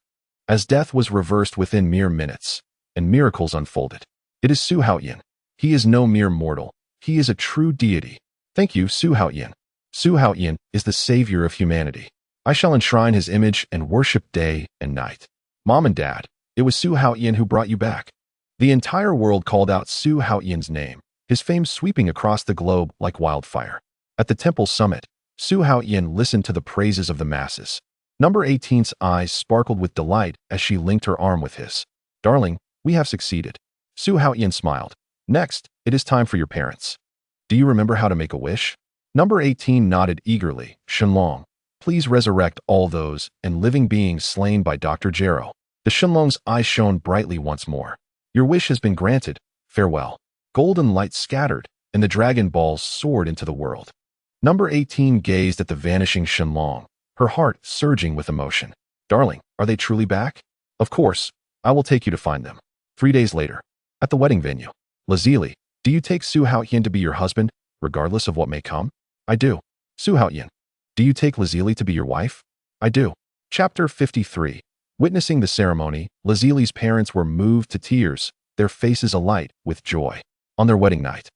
As death was reversed within mere minutes, and miracles unfolded. It is Su Haotian. He is no mere mortal. He is a true deity. "Thank you, Su Haotian." Su Haotian is the savior of humanity. I shall enshrine his image and worship day and night. "Mom and Dad, it was Su Haotian who brought you back." The entire world called out Su Haotian's name, his fame sweeping across the globe like wildfire. At the temple summit, Su Haotian listened to the praises of the masses. Number 18's eyes sparkled with delight as she linked her arm with his. "Darling, we have succeeded." Su Haotian smiled. "Next, it is time for your parents. Do you remember how to make a wish?" Number 18 nodded eagerly. "Shenlong, please resurrect all those and living beings slain by Dr. Jero." The Shenlong's eyes shone brightly once more. "Your wish has been granted. Farewell." Golden light scattered, and the Dragon Balls soared into the world. Number 18 gazed at the vanishing Shenlong, her heart surging with emotion. "Darling, are they truly back?" "Of course. I will take you to find them." 3 days later, at the wedding venue. "Lazili, do you take Su Haotian to be your husband, regardless of what may come?" "I do." "Su Haotian, do you take Lazili to be your wife?" "I do." Chapter 53. Witnessing the ceremony, Lazili's parents were moved to tears, their faces alight with joy. On their wedding night,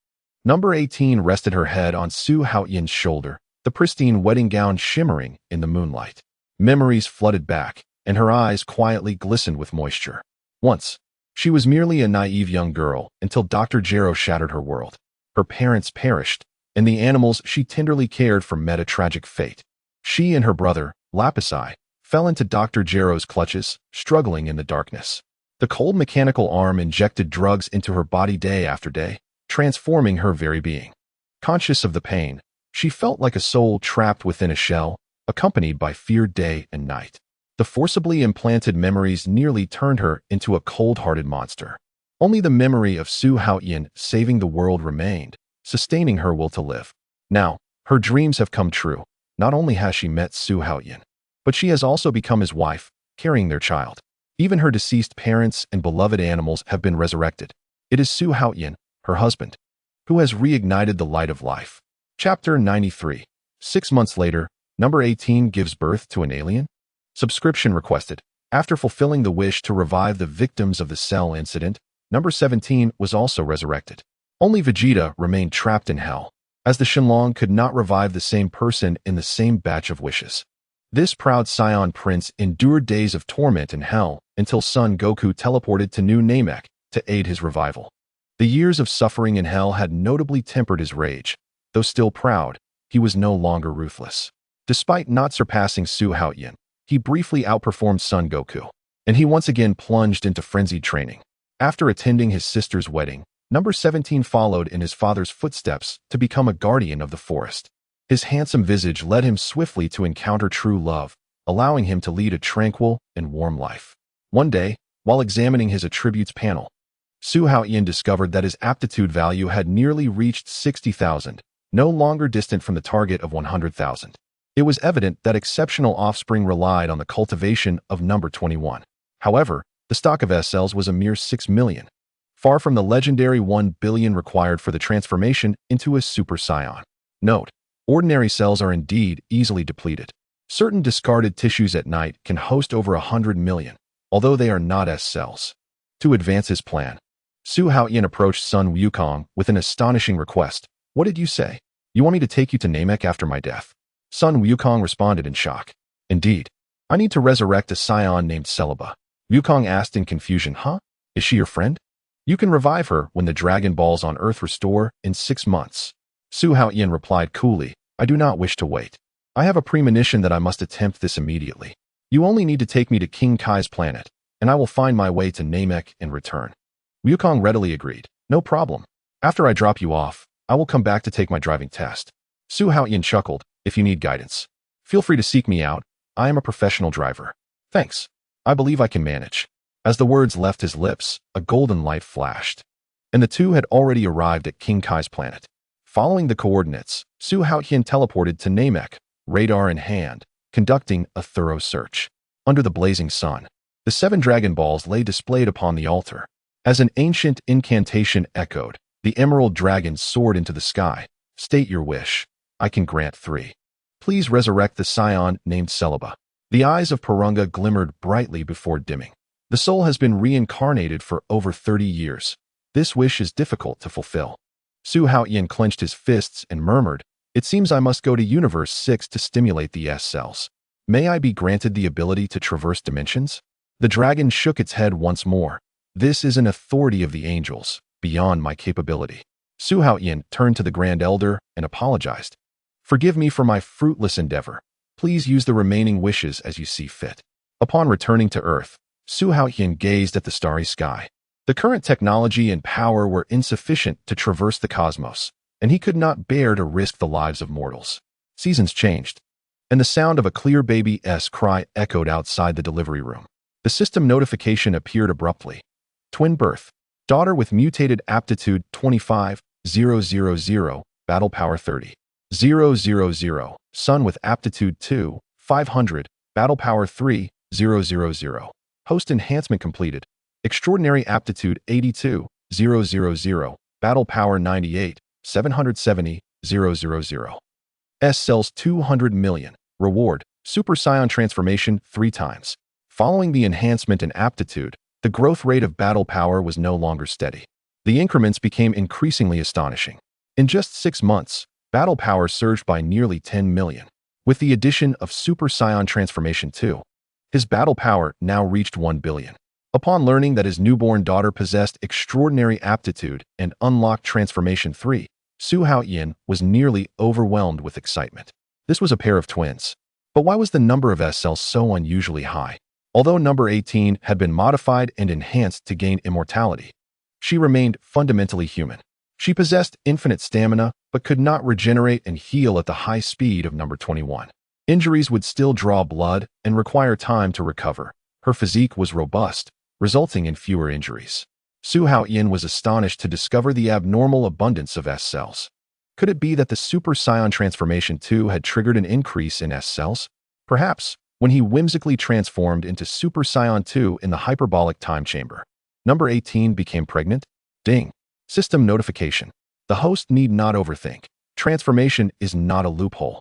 number 18 rested her head on Su Haotian's shoulder, the pristine wedding gown shimmering in the moonlight. Memories flooded back, and her eyes quietly glistened with moisture. Once, she was merely a naive young girl until Dr. Gero shattered her world. Her parents perished, and the animals she tenderly cared for met a tragic fate. She and her brother, Lapisai, fell into Dr. Gero's clutches, struggling in the darkness. The cold mechanical arm injected drugs into her body day after day, transforming her very being. Conscious of the pain, she felt like a soul trapped within a shell, accompanied by fear day and night. The forcibly implanted memories nearly turned her into a cold-hearted monster. Only the memory of Su Haotian saving the world remained, sustaining her will to live. Now, her dreams have come true. Not only has she met Su Haotian, but she has also become his wife, carrying their child. Even her deceased parents and beloved animals have been resurrected. It is Su Haotian, her husband, who has reignited the light of life. Chapter 93. 6 months later, number 18 gives birth to an alien? Subscription requested. After fulfilling the wish to revive the victims of the Cell incident, number 17 was also resurrected. Only Vegeta remained trapped in hell, as the Shenron could not revive the same person in the same batch of wishes. This proud Saiyan prince endured days of torment in hell until son Goku teleported to New Namek to aid his revival. The years of suffering in hell had notably tempered his rage. Though still proud, he was no longer ruthless. Despite not surpassing Su Haotian, he briefly outperformed son Goku, and he once again plunged into frenzied training. After attending his sister's wedding, number 17 followed in his father's footsteps to become a guardian of the forest. His handsome visage led him swiftly to encounter true love, allowing him to lead a tranquil and warm life. One day, while examining his attributes panel, Su Haotian discovered that his aptitude value had nearly reached 60,000, no longer distant from the target of 100,000. It was evident that exceptional offspring relied on the cultivation of number 21. However, the stock of S cells was a mere 6 million, far from the legendary 1 billion required for the transformation into a Super Saiyan. Note: ordinary cells are indeed easily depleted. Certain discarded tissues at night can host over 100 million, although they are not S cells. To advance his plan, Su Haotian approached son Wukong with an astonishing request. "What did you say? You want me to take you to Namek after my death?" Son Wukong responded in shock. "Indeed. I need to resurrect a Saiyan named Celebi." Wukong asked in confusion, "Huh? Is she your friend? You can revive her when the Dragon Balls on Earth restore in 6 months. Su Haotian replied coolly, "I do not wish to wait. I have a premonition that I must attempt this immediately. You only need to take me to King Kai's planet, and I will find my way to Namek and return." Wukong readily agreed. "No problem. After I drop you off, I will come back to take my driving test." Su Haotian chuckled. "If you need guidance, feel free to seek me out. I am a professional driver." "Thanks. I believe I can manage." As the words left his lips, a golden light flashed, and the two had already arrived at King Kai's planet. Following the coordinates, Su Haotian teleported to Namek, radar in hand, conducting a thorough search. Under the blazing sun, the 7 Dragon Balls lay displayed upon the altar. As an ancient incantation echoed, the Emerald Dragon soared into the sky. "State your wish. I can grant 3. Please resurrect the Saiyan named Celebi." The eyes of Purunga glimmered brightly before dimming. The soul has been reincarnated for over 30 years. This wish is difficult to fulfill. Su Haotian clenched his fists and murmured, "It seems I must go to Universe 6 to stimulate the S cells. May I be granted the ability to traverse dimensions?" The dragon shook its head once more. "This is an authority of the angels, beyond my capability." Su Haotian turned to the Grand Elder and apologized. "Forgive me for my fruitless endeavor. Please use the remaining wishes as you see fit." Upon returning to Earth, Su Haotian gazed at the starry sky. The current technology and power were insufficient to traverse the cosmos, and he could not bear to risk the lives of mortals. Seasons changed, and the sound of a clear baby's cry echoed outside the delivery room. The system notification appeared abruptly. Twin birth. Daughter with mutated aptitude 25,000, battle power 30,000. Son with aptitude 2,500, battle power 3,000. Host enhancement completed. Extraordinary aptitude 82,000, battle power 98,770,000. S cells 200 million. Reward, Super Saiyan transformation 3 times. Following the enhancement in aptitude, the growth rate of battle power was no longer steady. The increments became increasingly astonishing. In just 6 months, battle power surged by nearly 10 million. With the addition of Super Saiyan Transformation 2, his battle power now reached 1 billion. Upon learning that his newborn daughter possessed extraordinary aptitude and unlocked Transformation 3, Su Haotian was nearly overwhelmed with excitement. This was a pair of twins. But why was the number of S cells so unusually high? Although number 18 had been modified and enhanced to gain immortality, she remained fundamentally human. She possessed infinite stamina, but could not regenerate and heal at the high speed of number 21. Injuries would still draw blood and require time to recover. Her physique was robust, resulting in fewer injuries. Su Haotian was astonished to discover the abnormal abundance of S cells. Could it be that the Super Saiyan Transformation 2 had triggered an increase in S cells? Perhaps, when he whimsically transformed into Super Saiyan 2 in the hyperbolic time chamber. Number 18 became pregnant? Ding. System notification. The host need not overthink. Transformation is not a loophole.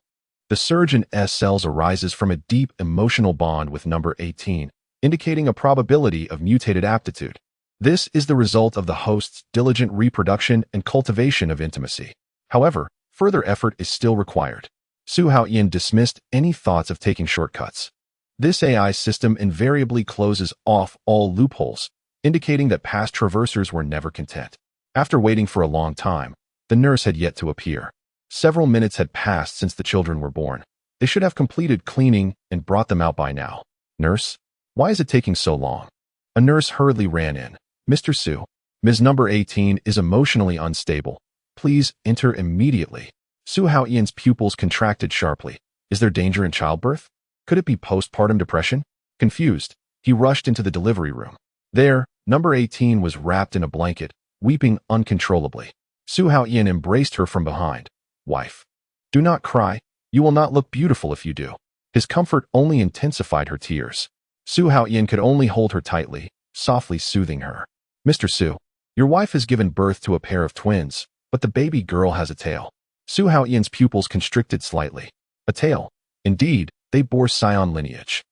The surge in S cells arises from a deep emotional bond with number 18, indicating a probability of mutated aptitude. This is the result of the host's diligent reproduction and cultivation of intimacy. However, further effort is still required. Su Haotian dismissed any thoughts of taking shortcuts. This AI system invariably closes off all loopholes, indicating that past traversers were never content. After waiting for a long time, the nurse had yet to appear. Several minutes had passed since the children were born. They should have completed cleaning and brought them out by now. Nurse? Why is it taking so long? A nurse hurriedly ran in. Mr. Su, Ms. Number 18 is emotionally unstable. Please enter immediately. Su Haotian's pupils contracted sharply. Is there danger in childbirth? Could it be postpartum depression? Confused, he rushed into the delivery room. There, number 18 was wrapped in a blanket, weeping uncontrollably. Su Haotian embraced her from behind. Wife, do not cry. You will not look beautiful if you do. His comfort only intensified her tears. Su Haotian could only hold her tightly, softly soothing her. Mr. Su, your wife has given birth to a pair of twins, but the baby girl has a tail. Su Haotian's pupils constricted slightly. A tail. Indeed, they bore Saiyan lineage.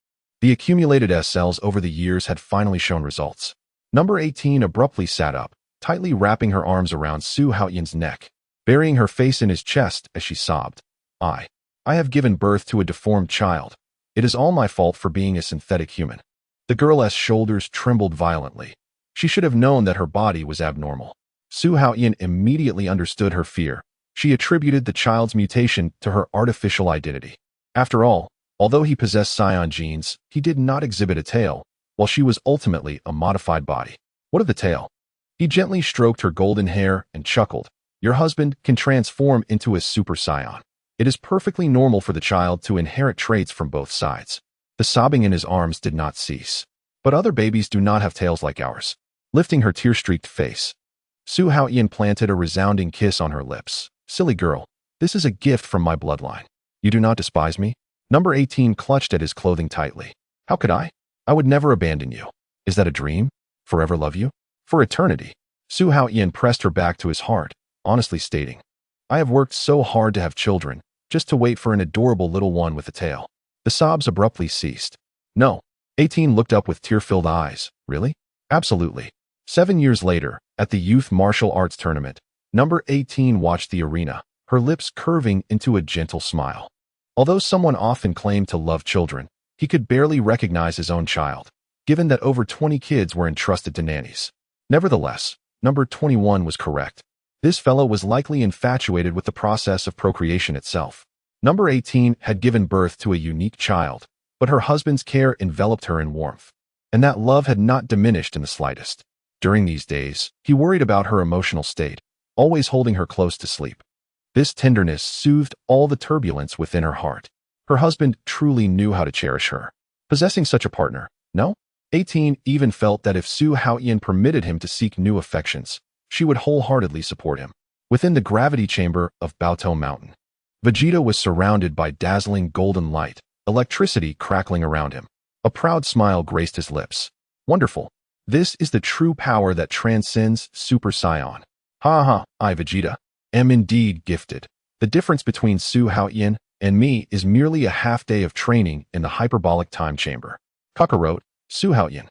The accumulated S cells over the years had finally shown results. Number 18 abruptly sat up, tightly wrapping her arms around Su Haotian's neck, burying her face in his chest as she sobbed. I have given birth to a deformed child. It is all my fault for being a synthetic human. The girl's shoulders trembled violently. She should have known that her body was abnormal. Su Haotian immediately understood her fear. She attributed the child's mutation to her artificial identity. After all, although he possessed Saiyan genes, he did not exhibit a tail, while she was ultimately a modified body. What of the tail? He gently stroked her golden hair and chuckled. Your husband can transform into a Super Saiyan. It is perfectly normal for the child to inherit traits from both sides. The sobbing in his arms did not cease. But other babies do not have tails like ours. Lifting her tear-streaked face, Su Haotian planted a resounding kiss on her lips. Silly girl, this is a gift from my bloodline. You do not despise me? Number 18 clutched at his clothing tightly. How could I? I would never abandon you. Is that a dream? Forever love you? For eternity. Su Haotian pressed her back to his heart, honestly stating, I have worked so hard to have children, just to wait for an adorable little one with a tail. The sobs abruptly ceased. No. 18 looked up with tear-filled eyes. Really? Absolutely. 7 years later, at the Youth Martial Arts Tournament, number 18 watched the arena, her lips curving into a gentle smile. Although someone often claimed to love children, he could barely recognize his own child, given that over 20 kids were entrusted to nannies. Nevertheless, number 21 was correct. This fellow was likely infatuated with the process of procreation itself. Number 18 had given birth to a unique child, but her husband's care enveloped her in warmth, and that love had not diminished in the slightest. During these days, he worried about her emotional state, always holding her close to sleep. This tenderness soothed all the turbulence within her heart. Her husband truly knew how to cherish her. Possessing such a partner, no? 18 even felt that if Su Haotian permitted him to seek new affections, she would wholeheartedly support him. Within the gravity chamber of Baotou Mountain, Vegeta was surrounded by dazzling golden light, electricity crackling around him. A proud smile graced his lips. Wonderful. This is the true power that transcends Super Saiyan. I, Vegeta, am indeed gifted. The difference between Su Haotian and me is merely a half day of training in the hyperbolic time chamber. Kakarot, Su Haotian.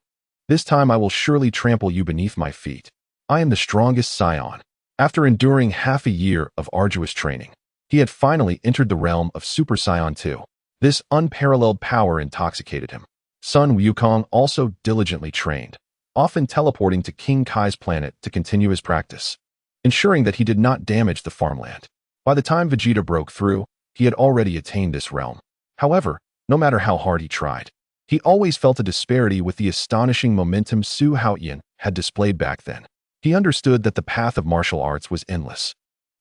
This time I will surely trample you beneath my feet. I am the strongest Saiyan. After enduring half a year of arduous training, He had finally entered the realm of Super Saiyan 2. This unparalleled power intoxicated him. Sun Wukong also diligently trained, often teleporting to King Kai's planet to continue his practice, ensuring that he did not damage the farmland. By the time Vegeta broke through, he had already attained this realm. However, no matter how hard he tried, he always felt a disparity with the astonishing momentum Su Haotian had displayed back then. He understood that the path of martial arts was endless.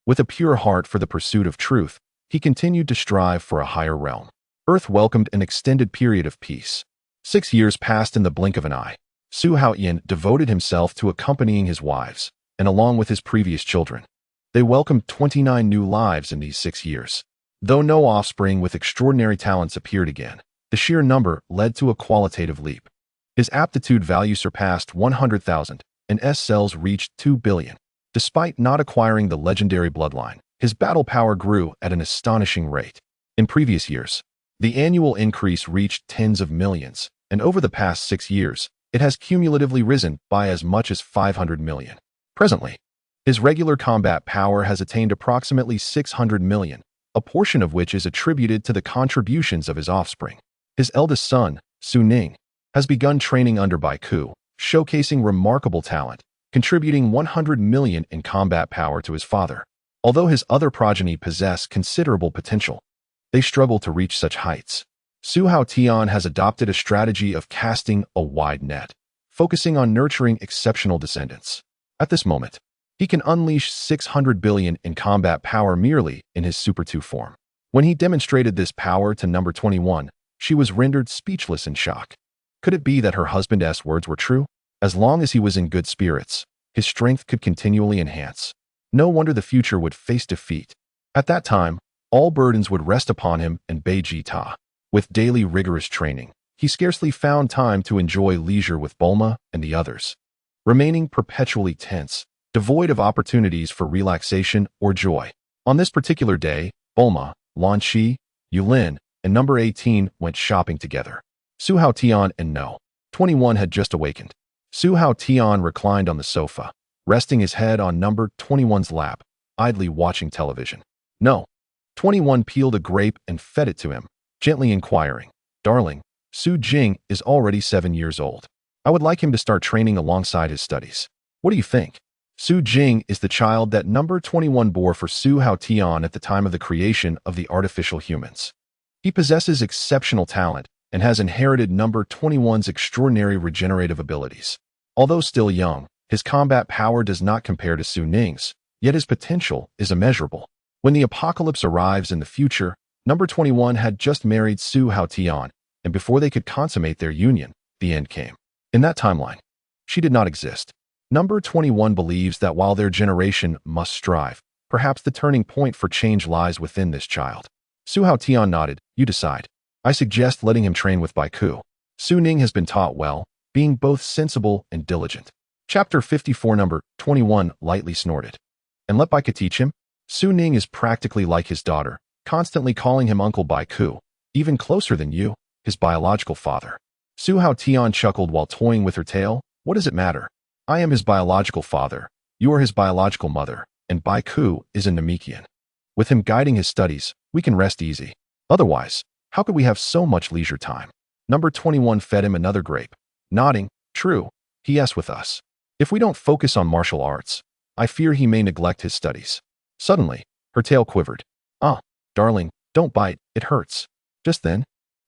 With a pure heart for the pursuit of truth, he continued to strive for a higher realm. Earth welcomed an extended period of peace. 6 years passed in the blink of an eye. Su Haotian devoted himself to accompanying his wives, and along with his previous children. They welcomed 29 new lives in these 6 years. Though no offspring with extraordinary talents appeared again, the sheer number led to a qualitative leap. His aptitude value surpassed 100,000, and S cells reached 2 billion. Despite not acquiring the legendary bloodline, his battle power grew at an astonishing rate. In previous years, the annual increase reached tens of millions, and over the past 6 years, it has cumulatively risen by as much as 500 million. Presently, his regular combat power has attained approximately 600 million, a portion of which is attributed to the contributions of his offspring. His eldest son, Su Ning, has begun training under Goku, showcasing remarkable talent, contributing 100 million in combat power to his father. Although his other progeny possess considerable potential, they struggle to reach such heights. Su Haotian has adopted a strategy of casting a wide net, focusing on nurturing exceptional descendants. At this moment, he can unleash 600 billion in combat power merely in his Super 2 form. When he demonstrated this power to number 21, she was rendered speechless in shock. Could it be that her husband's words were true? As long as he was in good spirits, his strength could continually enhance. No wonder the future would face defeat. At that time, all burdens would rest upon him and Vegeta. With daily rigorous training, he scarcely found time to enjoy leisure with Bulma and the others. Remaining perpetually tense, devoid of opportunities for relaxation or joy. On this particular day, Bulma, Lan Shi, Yulin, and number 18 went shopping together. Su Haotian and No. 21 had just awakened. Su Haotian reclined on the sofa, resting his head on number 21's lap, idly watching television. No. 21 peeled a grape and fed it to him, gently inquiring, "Darling, Su Jing is already 7 years old. I would like him to start training alongside his studies. What do you think?" Su Jing is the child that number 21 bore for Su Haotian at the time of the creation of the artificial humans. He possesses exceptional talent and has inherited number 21's extraordinary regenerative abilities. Although still young, his combat power does not compare to Su Ning's, yet his potential is immeasurable. When the apocalypse arrives in the future, number 21 had just married Su Haotian, and before they could consummate their union, the end came. In that timeline, she did not exist. Number 21 believes that while their generation must strive, perhaps the turning point for change lies within this child. Su Haotian nodded. "You decide. I suggest letting him train with Goku. Su Ning has been taught well, being both sensible and diligent." Chapter 54 Number 21 lightly snorted. "And let Goku teach him?" Su Ning is practically like his daughter, constantly calling him Uncle Goku, even closer than you, his biological father. Su Haotian chuckled while toying with her tail. "What does it matter? I am his biological father, you are his biological mother, and Goku is a Namekian. With him guiding his studies, we can rest easy. Otherwise, how could we have so much leisure time?" Number 21 fed him another grape. Nodding, "True, he is with us. If we don't focus on martial arts, I fear he may neglect his studies." Suddenly, her tail quivered. "Ah, darling, don't bite, it hurts." Just then,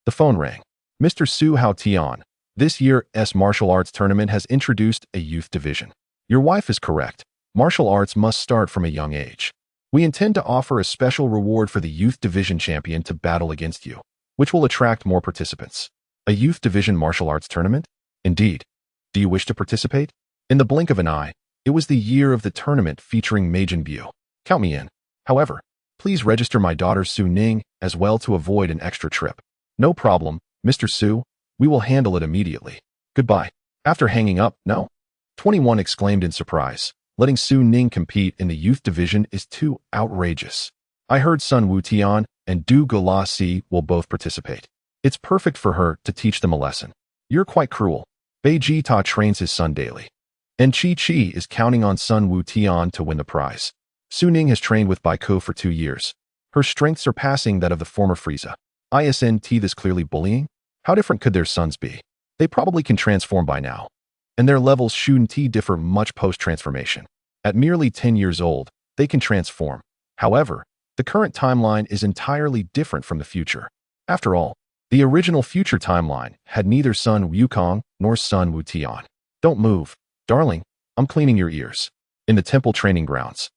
the phone rang. "Mr. Su Haotian, this year's martial arts tournament has introduced a youth division. Your wife is correct. Martial arts must start from a young age. We intend to offer a special reward for the youth division champion to battle against you, which will attract more participants." A youth division martial arts tournament? Indeed. Do you wish to participate? In the blink of an eye, it was the year of the tournament featuring Majin Buu. Count me in. However, please register my daughter Su Ning as well to avoid an extra trip. "No problem, Mr. Su. We will handle it immediately. Goodbye." After hanging up, No. 21 exclaimed in surprise. "Letting Su Ning compete in the youth division is too outrageous. I heard Sun Wutian and Du Galasi will both participate. It's perfect for her to teach them a lesson. You're quite cruel. Vegeta trains his son daily. And Chi is counting on Sun Wutian to win the prize. Su Ning has trained with Goku for 2 years. her strength surpassing that of the former Frieza. Isn't this clearly bullying? How different could their sons be? They probably can transform by now. And their levels shouldn't differ much post-transformation. At merely 10 years old, they can transform. However, the current timeline is entirely different from the future. After all, the original future timeline had neither son Wukong nor son Wu Tian. Don't move, darling, I'm cleaning your ears. In the temple training grounds,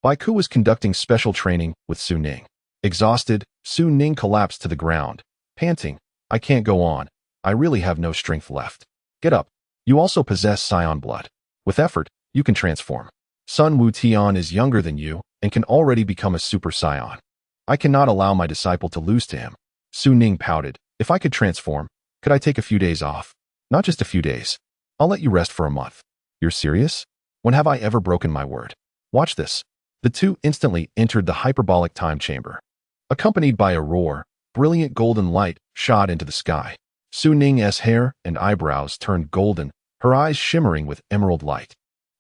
Baiku was conducting special training with Su Ning. Exhausted, Su Ning collapsed to the ground, panting, I can't go on, I really have no strength left. Get up, you also possess Saiyan blood. With effort, you can transform. Son Wu Tian is younger than you and can already become a Super Saiyan. I cannot allow my disciple to lose to him. Su Ning pouted, if I could transform, could I take a few days off? Not just a few days. I'll let you rest for a month. You're serious? When have I ever broken my word? Watch this. The two instantly entered the hyperbolic time chamber. Accompanied by a roar, brilliant golden light shot into the sky. Su Ning's hair and eyebrows turned golden, her eyes shimmering with emerald light.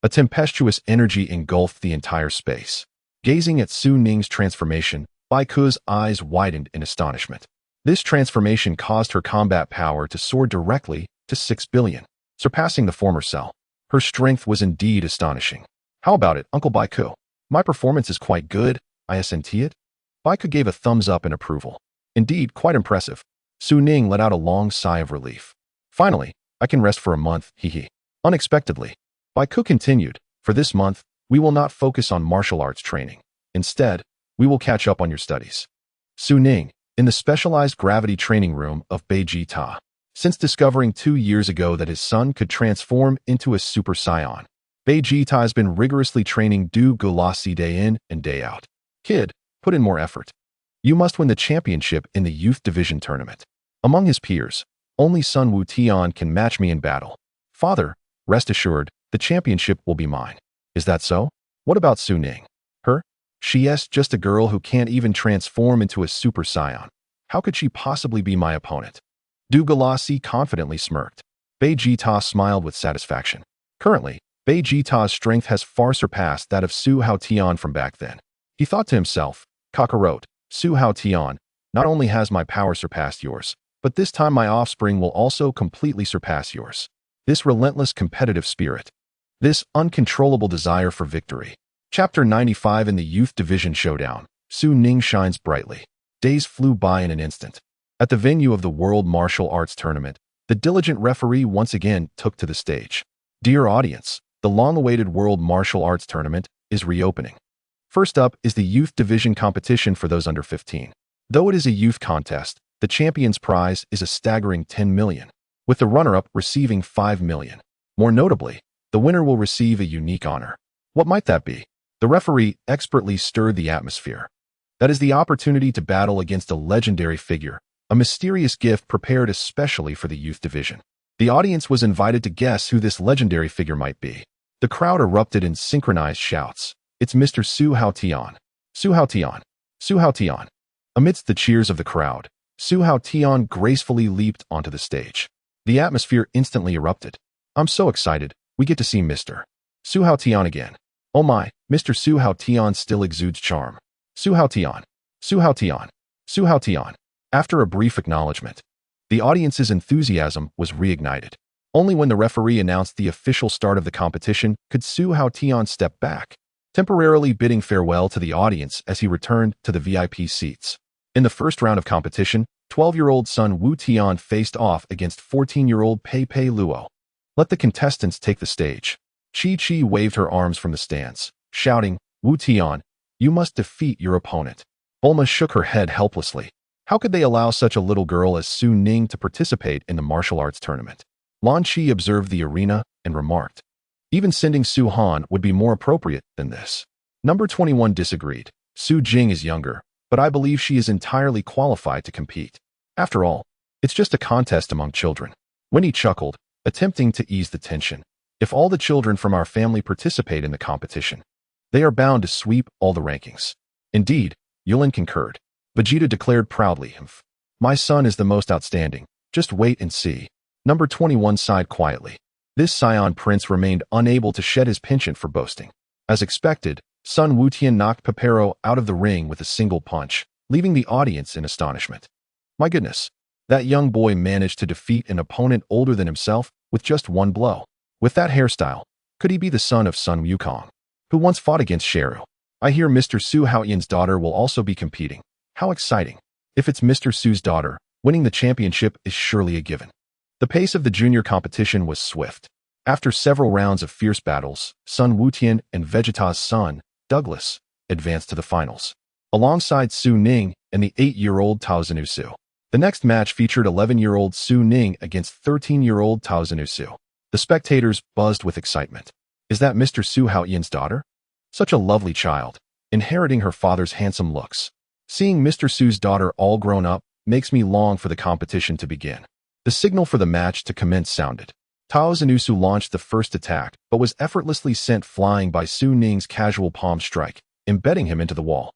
A tempestuous energy engulfed the entire space. Gazing at Su Ning's transformation, Baiku's eyes widened in astonishment. This transformation caused her combat power to soar directly to 6 billion, surpassing the former Cell. Her strength was indeed astonishing. How about it, Uncle Baiku? My performance is quite good, isn't it? Baiku gave a thumbs up in approval. Indeed, quite impressive. Su Ning let out a long sigh of relief. Finally, I can rest for a month, hehe. Unexpectedly, Baiku continued, for this month, we will not focus on martial arts training. Instead, we will catch up on your studies. Su Ning, in the specialized gravity training room of Vegeta. Since discovering 2 years ago that his son could transform into a Super Saiyan, Vegeta has been rigorously training Du Galassi day in and day out. Kid, put in more effort. You must win the championship in the youth division tournament. Among his peers, only son Wu Tian can match me in battle. Father, rest assured, the championship will be mine. Is that so? What about Su Ning? Her? She's just a girl who can't even transform into a Super Saiyan. How could she possibly be my opponent? Du Galassi confidently smirked. Vegeta smiled with satisfaction. Currently, Vegeta's strength has far surpassed that of Su Haotian from back then. He thought to himself, Kakarot, Su Haotian, not only has my power surpassed yours, but this time my offspring will also completely surpass yours. This relentless competitive spirit. This uncontrollable desire for victory. Chapter 95 in the Youth Division Showdown. Su Ning shines brightly. Days flew by in an instant. At the venue of the World Martial Arts Tournament, the diligent referee once again took to the stage. Dear audience, the long-awaited World Martial Arts Tournament is reopening. First up is the Youth Division competition for those under 15. Though it is a youth contest, the champion's prize is a staggering 10 million, with the runner-up receiving 5 million. More notably, the winner will receive a unique honor. What might that be? The referee expertly stirred the atmosphere. That is the opportunity to battle against a legendary figure, a mysterious gift prepared especially for the youth division. The audience was invited to guess who this legendary figure might be. The crowd erupted in synchronized shouts. It's Mr. Su Haotian. Su Haotian. Su Haotian. Amidst the cheers of the crowd, Su Haotian gracefully leaped onto the stage. The atmosphere instantly erupted. I'm so excited, we get to see Mr. Su Haotian again. Oh my, Mr. Su Haotian still exudes charm. Su Haotian. Su Haotian. Su Haotian. After a brief acknowledgement, the audience's enthusiasm was reignited. Only when the referee announced the official start of the competition could Su Haotian step back, temporarily bidding farewell to the audience as he returned to the VIP seats. In the first round of competition, 12-year-old son Wu Tian faced off against 14-year-old Pei Pei Luo. Let the contestants take the stage. Chi waved her arms from the stands, shouting, Wu Tian, you must defeat your opponent. Bulma shook her head helplessly. How could they allow such a little girl as Su Ning to participate in the martial arts tournament? Lan Qi observed the arena and remarked, even sending Su Han would be more appropriate than this. Number 21 disagreed. Su Jing is younger, but I believe she is entirely qualified to compete. After all, it's just a contest among children. Winnie chuckled, attempting to ease the tension. If all the children from our family participate in the competition, they are bound to sweep all the rankings. Indeed, Yulin concurred. Vegeta declared proudly, my son is the most outstanding. Just wait and see. Number 21 sighed quietly. This Saiyan prince remained unable to shed his penchant for boasting. As expected, Sun Haotian knocked Papero out of the ring with a single punch, leaving the audience in astonishment. My goodness, that young boy managed to defeat an opponent older than himself with just one blow. With that hairstyle, could he be the son of Sun Wukong, who once fought against Shenron? I hear Mr. Su Haotian's daughter will also be competing. How exciting. If it's Mr. Su's daughter, winning the championship is surely a given. The pace of the junior competition was swift. After several rounds of fierce battles, Sun Haotian and Vegeta's son, Douglas, advanced to the finals, alongside Su Ning and the 8-year-old Tao Su. The next match featured 11-year-old Su Ning against 13-year-old Tao Su. The spectators buzzed with excitement. Is that Mr. Su Haotian's daughter? Such a lovely child, inheriting her father's handsome looks. Seeing Mr. Su's daughter all grown up makes me long for the competition to begin. The signal for the match to commence sounded. Tao Su launched the first attack, but was effortlessly sent flying by Su Ning's casual palm strike, embedding him into the wall.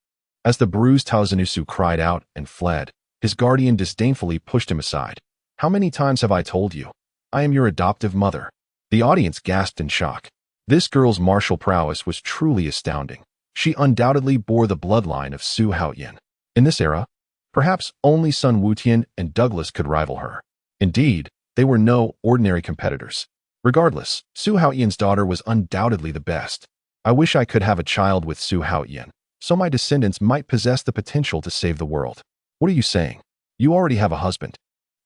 As the bruised Tao Su cried out and fled, his guardian disdainfully pushed him aside. How many times have I told you? I am your adoptive mother. The audience gasped in shock. This girl's martial prowess was truly astounding. She undoubtedly bore the bloodline of Su Haotian. In this era, perhaps only Sun Haotian and Douglas could rival her. Indeed, they were no ordinary competitors. Regardless, Su Haotian's daughter was undoubtedly the best. I wish I could have a child with Su Haotian, so my descendants might possess the potential to save the world. What are you saying? You already have a husband.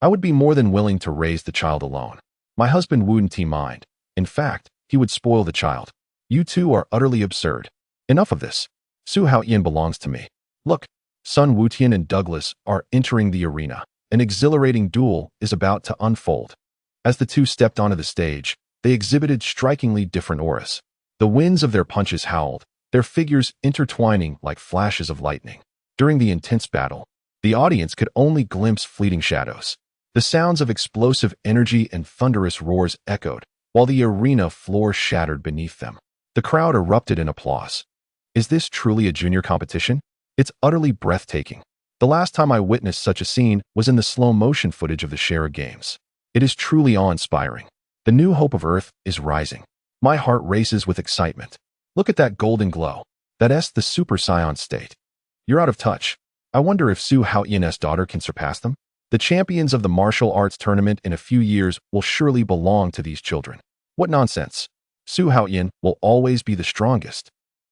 I would be more than willing to raise the child alone. My husband wouldn't mind. In fact, he would spoil the child. You two are utterly absurd. Enough of this. Su Haotian belongs to me. Look, Sun Haotian and Douglas are entering the arena. An exhilarating duel is about to unfold. As the two stepped onto the stage, they exhibited strikingly different auras. The winds of their punches howled, their figures intertwining like flashes of lightning. During the intense battle, the audience could only glimpse fleeting shadows. The sounds of explosive energy and thunderous roars echoed, while the arena floor shattered beneath them. The crowd erupted in applause. Is this truly a junior competition? It's utterly breathtaking. The last time I witnessed such a scene was in the slow-motion footage of the Shenron Games. It is truly awe-inspiring. The new hope of Earth is rising. My heart races with excitement. Look at that golden glow. That's the Super Saiyan state. You're out of touch. I wonder if Su Haotian's daughter can surpass them? The champions of the martial arts tournament in a few years will surely belong to these children. What nonsense. Su Haotian will always be the strongest.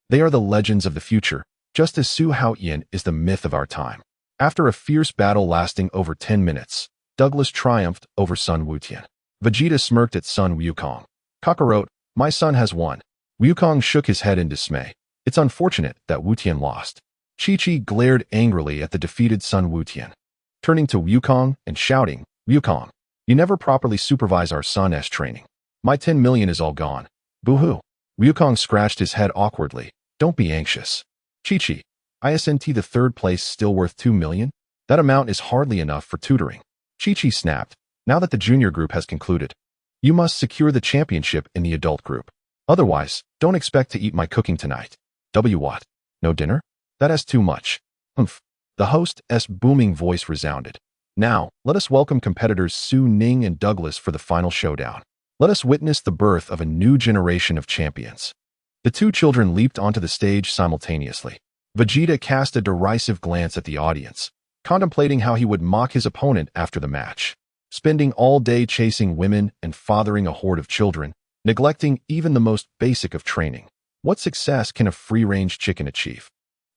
They are the legends of the future, just as Su Haotian is the myth of our time. After a fierce battle lasting over 10 minutes, Douglas triumphed over Sun Haotian. Vegeta smirked at Sun Wukong. Kakarot, my son has won. Wukong shook his head in dismay. It's unfortunate that Haotian lost. Chi-Chi glared angrily at the defeated Sun Haotian, turning to Wukong and shouting, Wukong, you never properly supervise our son's training. My 10 million is all gone. Boo-hoo. Wukong scratched his head awkwardly. Don't be anxious. Chi-Chi, isn't the third place still worth 2 million? That amount is hardly enough for tutoring. Chi-Chi snapped. Now that the junior group has concluded, you must secure the championship in the adult group. Otherwise, don't expect to eat my cooking tonight. What? No dinner? That is too much. Humph. The host's booming voice resounded. Now, let us welcome competitors Su Ning and Douglas for the final showdown. Let us witness the birth of a new generation of champions. The two children leaped onto the stage simultaneously. Vegeta cast a derisive glance at the audience, contemplating how he would mock his opponent after the match. Spending all day chasing women and fathering a horde of children, neglecting even the most basic of training. What success can a free-range chicken achieve?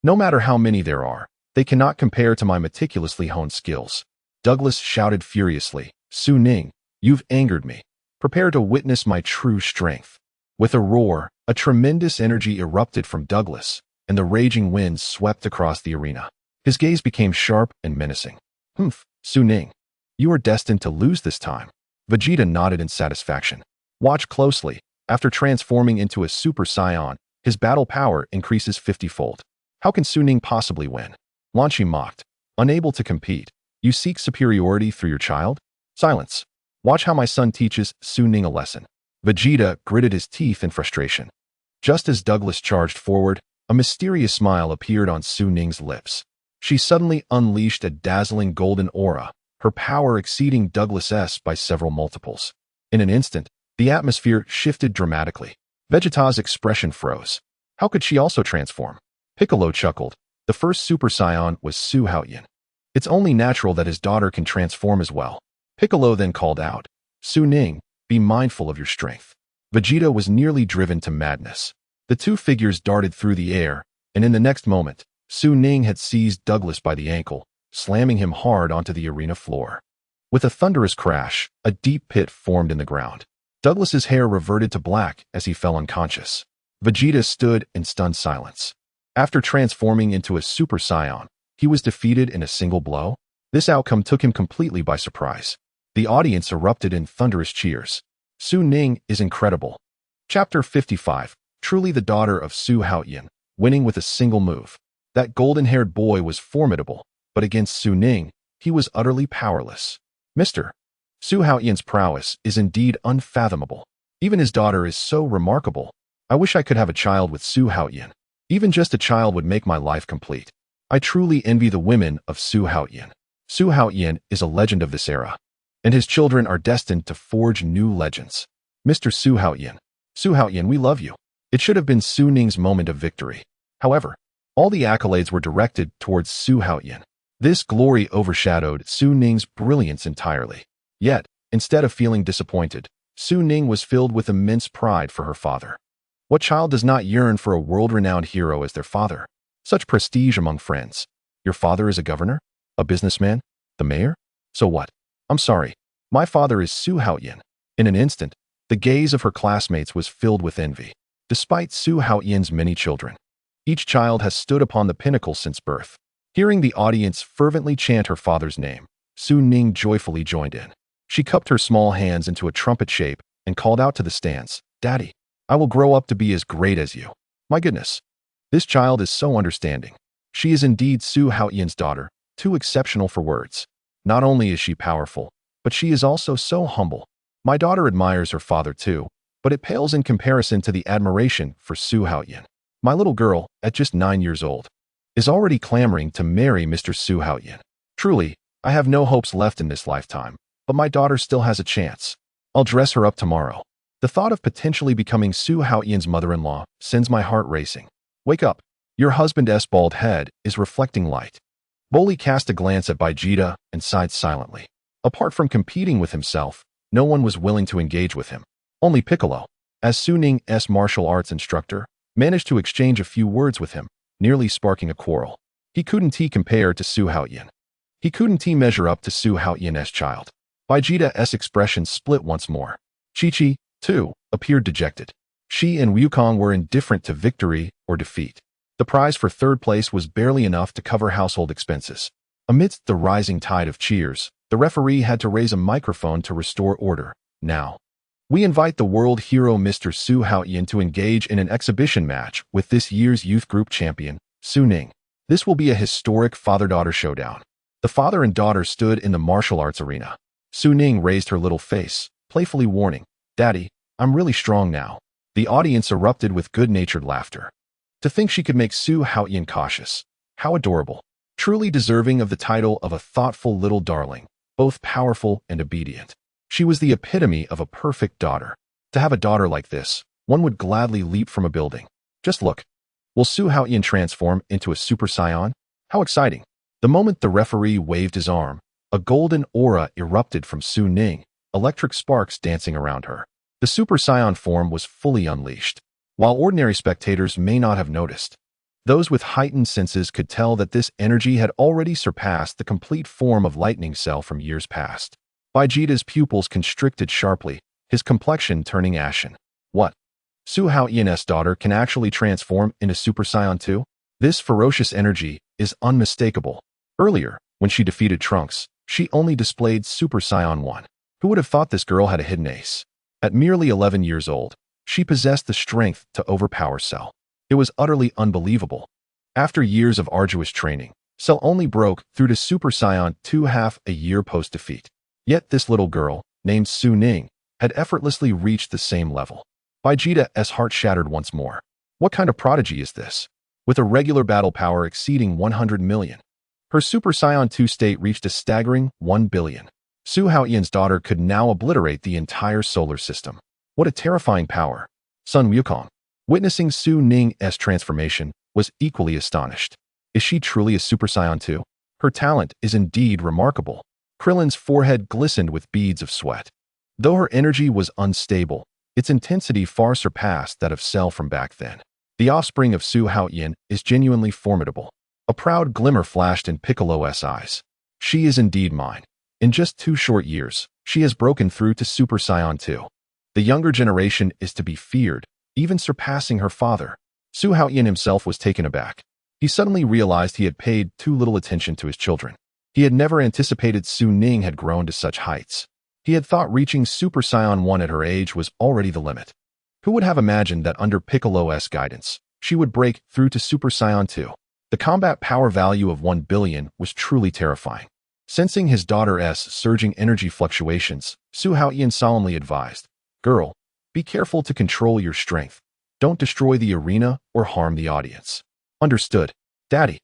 No matter how many there are, they cannot compare to my meticulously honed skills. Douglas shouted furiously, Su Ning, you've angered me. Prepare to witness my true strength. With a roar, a tremendous energy erupted from Douglas, and the raging winds swept across the arena. His gaze became sharp and menacing. Humph, Su Ning, you are destined to lose this time. Vegeta nodded in satisfaction. Watch closely. After transforming into a Super Saiyan, his battle power increases 50-fold. How can Su Ning possibly win? Lan Shi mocked. Unable to compete, you seek superiority through your child? Silence. Watch how my son teaches Su Ning a lesson. Vegeta gritted his teeth in frustration. Just as Douglas charged forward, a mysterious smile appeared on Su Ning's lips. She suddenly unleashed a dazzling golden aura, her power exceeding Douglas's by several multiples. In an instant, the atmosphere shifted dramatically. Vegeta's expression froze. How could she also transform? Piccolo chuckled. The first Super Saiyan was Su Haotian. It's only natural that his daughter can transform as well. Piccolo then called out, Su Ning, be mindful of your strength. Vegeta was nearly driven to madness. The two figures darted through the air, and in the next moment, Su Ning had seized Douglas by the ankle, slamming him hard onto the arena floor. With a thunderous crash, a deep pit formed in the ground. Douglas's hair reverted to black as he fell unconscious. Vegeta stood in stunned silence. After transforming into a Super Saiyan, he was defeated in a single blow. This outcome took him completely by surprise. The audience erupted in thunderous cheers. Su Ning is incredible. Chapter 55, truly the daughter of Su Haotian, winning with a single move. That golden-haired boy was formidable, but against Su Ning, he was utterly powerless. Mr. Su Haotian's prowess is indeed unfathomable. Even his daughter is so remarkable. I wish I could have a child with Su Haotian. Even just a child would make my life complete. I truly envy the women of Su Haotian. Su Haotian is a legend of this era, and his children are destined to forge new legends. Mr. Su Haotian, we love you. It should have been Su Ning's moment of victory. However, all the accolades were directed towards Su Haotian. This glory overshadowed Su Ning's brilliance entirely. Yet, instead of feeling disappointed, Su Ning was filled with immense pride for her father. What child does not yearn for a world-renowned hero as their father? Such prestige among friends. Your father is a governor? A businessman? The mayor? So what? I'm sorry. My father is Su Haotian. In an instant, the gaze of her classmates was filled with envy. Despite Su Haotian's many children, each child has stood upon the pinnacle since birth. Hearing the audience fervently chant her father's name, Su Ning joyfully joined in. She cupped her small hands into a trumpet shape and called out to the stands, Daddy, I will grow up to be as great as you. My goodness. This child is so understanding. She is indeed Su Haotian's daughter, too exceptional for words. Not only is she powerful, but she is also so humble. My daughter admires her father too, but it pales in comparison to the admiration for Su Haotian. My little girl, at just 9 years old, is already clamoring to marry Mr. Su Haotian. Truly, I have no hopes left in this lifetime, but my daughter still has a chance. I'll dress her up tomorrow. The thought of potentially becoming Su Haotian's mother-in-law sends my heart racing. Wake up. Your husband's bald head is reflecting light. Broly cast a glance at Vegeta and sighed silently. Apart from competing with himself, no one was willing to engage with him. Only Piccolo, as Su Ning's martial arts instructor, managed to exchange a few words with him, nearly sparking a quarrel. He couldn't compare to Su Haotian. He couldn't measure up to Su Haotian's child. Vegeta's expression split once more. Chi-Chi, too, appeared dejected. She and Wukong were indifferent to victory or defeat. The prize for third place was barely enough to cover household expenses. Amidst the rising tide of cheers, the referee had to raise a microphone to restore order. Now, we invite the world hero Mr. Su Haotian to engage in an exhibition match with this year's youth group champion, Su Ning. This will be a historic father-daughter showdown. The father and daughter stood in the martial arts arena. Su Ning raised her little face, playfully warning, Daddy, I'm really strong now. The audience erupted with good-natured laughter. To think she could make Su Haotian cautious. How adorable. Truly deserving of the title of a thoughtful little darling, both powerful and obedient. She was the epitome of a perfect daughter. To have a daughter like this, one would gladly leap from a building. Just look. Will Su Haotian transform into a Super Saiyan? How exciting. The moment the referee waved his arm, a golden aura erupted from Su Ning, electric sparks dancing around her. The Super Saiyan form was fully unleashed. While ordinary spectators may not have noticed, those with heightened senses could tell that this energy had already surpassed the complete form of Lightning Cell from years past. Vegeta's pupils constricted sharply, his complexion turning ashen. What? Su Haotian's daughter can actually transform into Super Saiyan 2? This ferocious energy is unmistakable. Earlier, when she defeated Trunks, she only displayed Super Saiyan 1. Who would have thought this girl had a hidden ace? At merely 11 years old, she possessed the strength to overpower Cell. It was utterly unbelievable. After years of arduous training, Cell only broke through to Super Saiyan 2 half a year post-defeat. Yet this little girl, named Su Ning, had effortlessly reached the same level. Vegeta's heart shattered once more. What kind of prodigy is this? With a regular battle power exceeding 100 million. Her Super Saiyan 2 state reached a staggering 1 billion. Su Haotian's daughter could now obliterate the entire solar system. What a terrifying power. Sun Wukong. Witnessing Su Ning's transformation was equally astonished. Is she truly a Super Saiyan too? Her talent is indeed remarkable. Krillin's forehead glistened with beads of sweat. Though her energy was unstable, its intensity far surpassed that of Cell from back then. The offspring of Su Haotian is genuinely formidable. A proud glimmer flashed in Piccolo's eyes. She is indeed mine. In just 2 short years, she has broken through to Super Saiyan 2. The younger generation is to be feared, even surpassing her father. Su Haotian himself was taken aback. He suddenly realized he had paid too little attention to his children. He had never anticipated Su Ning had grown to such heights. He had thought reaching Super Saiyan 1 at her age was already the limit. Who would have imagined that under Piccolo's guidance, she would break through to Super Saiyan 2? The combat power value of 1 billion was truly terrifying. Sensing his daughter's surging energy fluctuations, Su Haotian solemnly advised, "Girl, be careful to control your strength. Don't destroy the arena or harm the audience." "Understood, Daddy.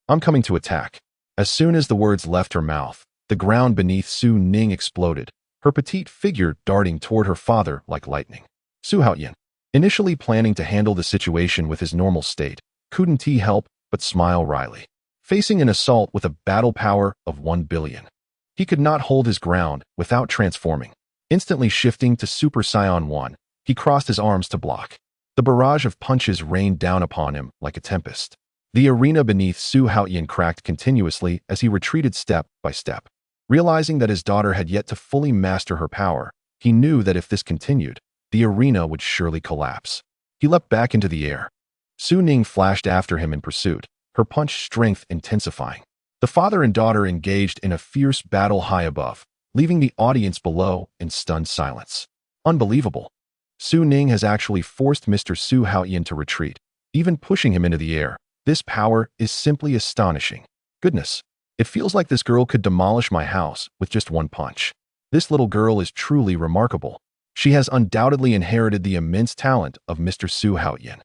I'm coming to attack." As soon as the words left her mouth, the ground beneath Su Ning exploded, her petite figure darting toward her father like lightning. Su Haotian, initially planning to handle the situation with his normal state, couldn't he help but smile wryly. Facing an assault with a battle power of 1 billion, he could not hold his ground without transforming. Instantly shifting to Super Saiyan 1, he crossed his arms to block. The barrage of punches rained down upon him like a tempest. The arena beneath Su Haotian cracked continuously as he retreated step by step. Realizing that his daughter had yet to fully master her power, he knew that if this continued, the arena would surely collapse. He leapt back into the air. Su Ning flashed after him in pursuit, her punch strength intensifying. The father and daughter engaged in a fierce battle high above, leaving the audience below in stunned silence. Unbelievable. Su Ning has actually forced Mr. Su Haotian to retreat, even pushing him into the air. This power is simply astonishing. Goodness, it feels like this girl could demolish my house with just 1 punch. This little girl is truly remarkable. She has undoubtedly inherited the immense talent of Mr. Su Haotian.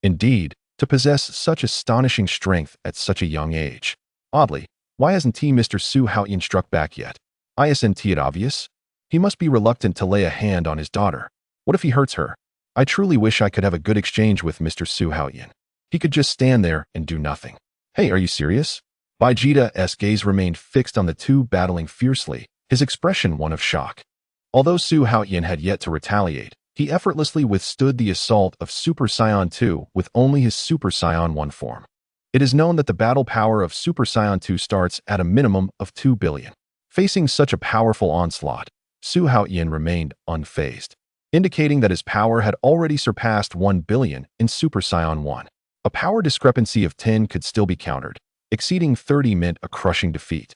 Indeed, to possess such astonishing strength at such a young age. Oddly, why hasn't Mr. Su Haotian struck back yet? Isn't it obvious? He must be reluctant to lay a hand on his daughter. What if he hurts her? I truly wish I could have a good exchange with Mr. Su Haotian. He could just stand there and do nothing. Hey, are you serious? Vegeta's gaze remained fixed on the two battling fiercely, his expression one of shock. Although Su Haotian had yet to retaliate, he effortlessly withstood the assault of Super Saiyan 2 with only his Super Saiyan 1 form. It is known that the battle power of Super Saiyan 2 starts at a minimum of 2 billion. Facing such a powerful onslaught, Su Haotian remained unfazed, indicating that his power had already surpassed 1 billion in Super Saiyan 1. A power discrepancy of 10 could still be countered. Exceeding 30 meant a crushing defeat,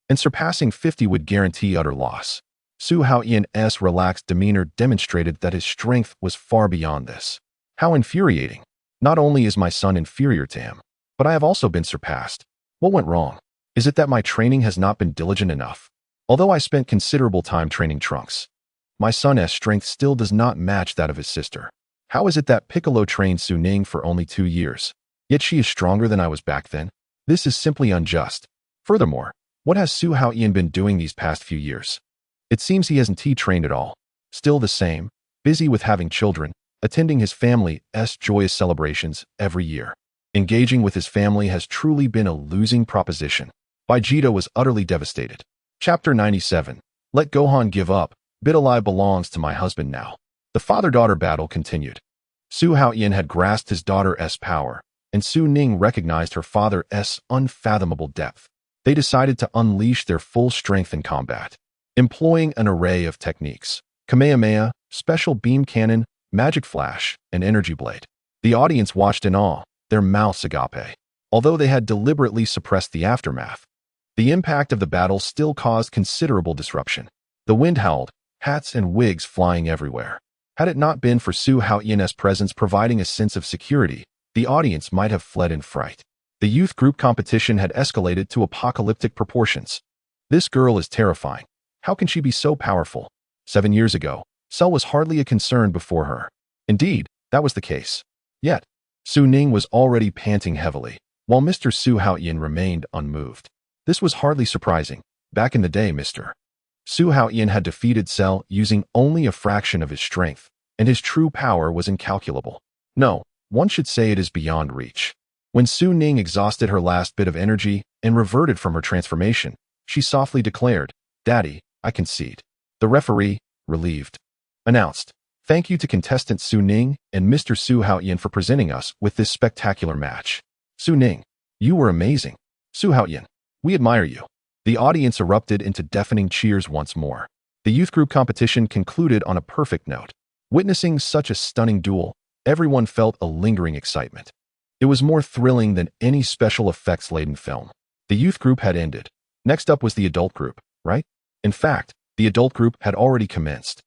and surpassing 50 would guarantee utter loss. Su Haotian's relaxed demeanor demonstrated that his strength was far beyond this. How infuriating. Not only is my son inferior to him, but I have also been surpassed. What went wrong? Is it that my training has not been diligent enough? Although I spent considerable time training Trunks, my son's strength still does not match that of his sister. How is it that Piccolo trained Su Ning for only 2 years, yet she is stronger than I was back then? This is simply unjust. Furthermore, what has Su Haotian been doing these past few years? It seems he hasn't trained at all. Still the same, busy with having children, attending his family's joyous celebrations every year. Engaging with his family has truly been a losing proposition. Vegeta was utterly devastated. Chapter 97. Let Gohan give up. Bidalai belongs to my husband now. The father-daughter battle continued. Su Haotian had grasped his daughter's power, and Su Ning recognized her father's unfathomable depth. They decided to unleash their full strength in combat, employing an array of techniques: Kamehameha, special beam cannon, magic flash, and energy blade. The audience watched in awe, their mouths agape. Although they had deliberately suppressed the aftermath, the impact of the battle still caused considerable disruption. The wind howled, hats and wigs flying everywhere. Had it not been for Su Haotian's presence providing a sense of security, the audience might have fled in fright. The youth group competition had escalated to apocalyptic proportions. This girl is terrifying. How can she be so powerful? 7 years ago, Cell was hardly a concern before her. Indeed, that was the case. Yet, Su Ning was already panting heavily, while Mr. Su Haotian remained unmoved. This was hardly surprising. Back in the day, Mr. Su Haotian had defeated Cell using only a fraction of his strength, and his true power was incalculable. No, one should say it is beyond reach. When Su Ning exhausted her last bit of energy and reverted from her transformation, she softly declared, "Daddy, I concede." The referee, relieved, announced, "Thank you to contestant Su Ning and Mr. Su Haotian for presenting us with this spectacular match. Su Ning, you were amazing. Su Haotian, we admire you." The audience erupted into deafening cheers once more. The youth group competition concluded on a perfect note. Witnessing such a stunning duel, everyone felt a lingering excitement. It was more thrilling than any special effects-laden film. The youth group had ended. Next up was the adult group, right? In fact, the adult group had already commenced.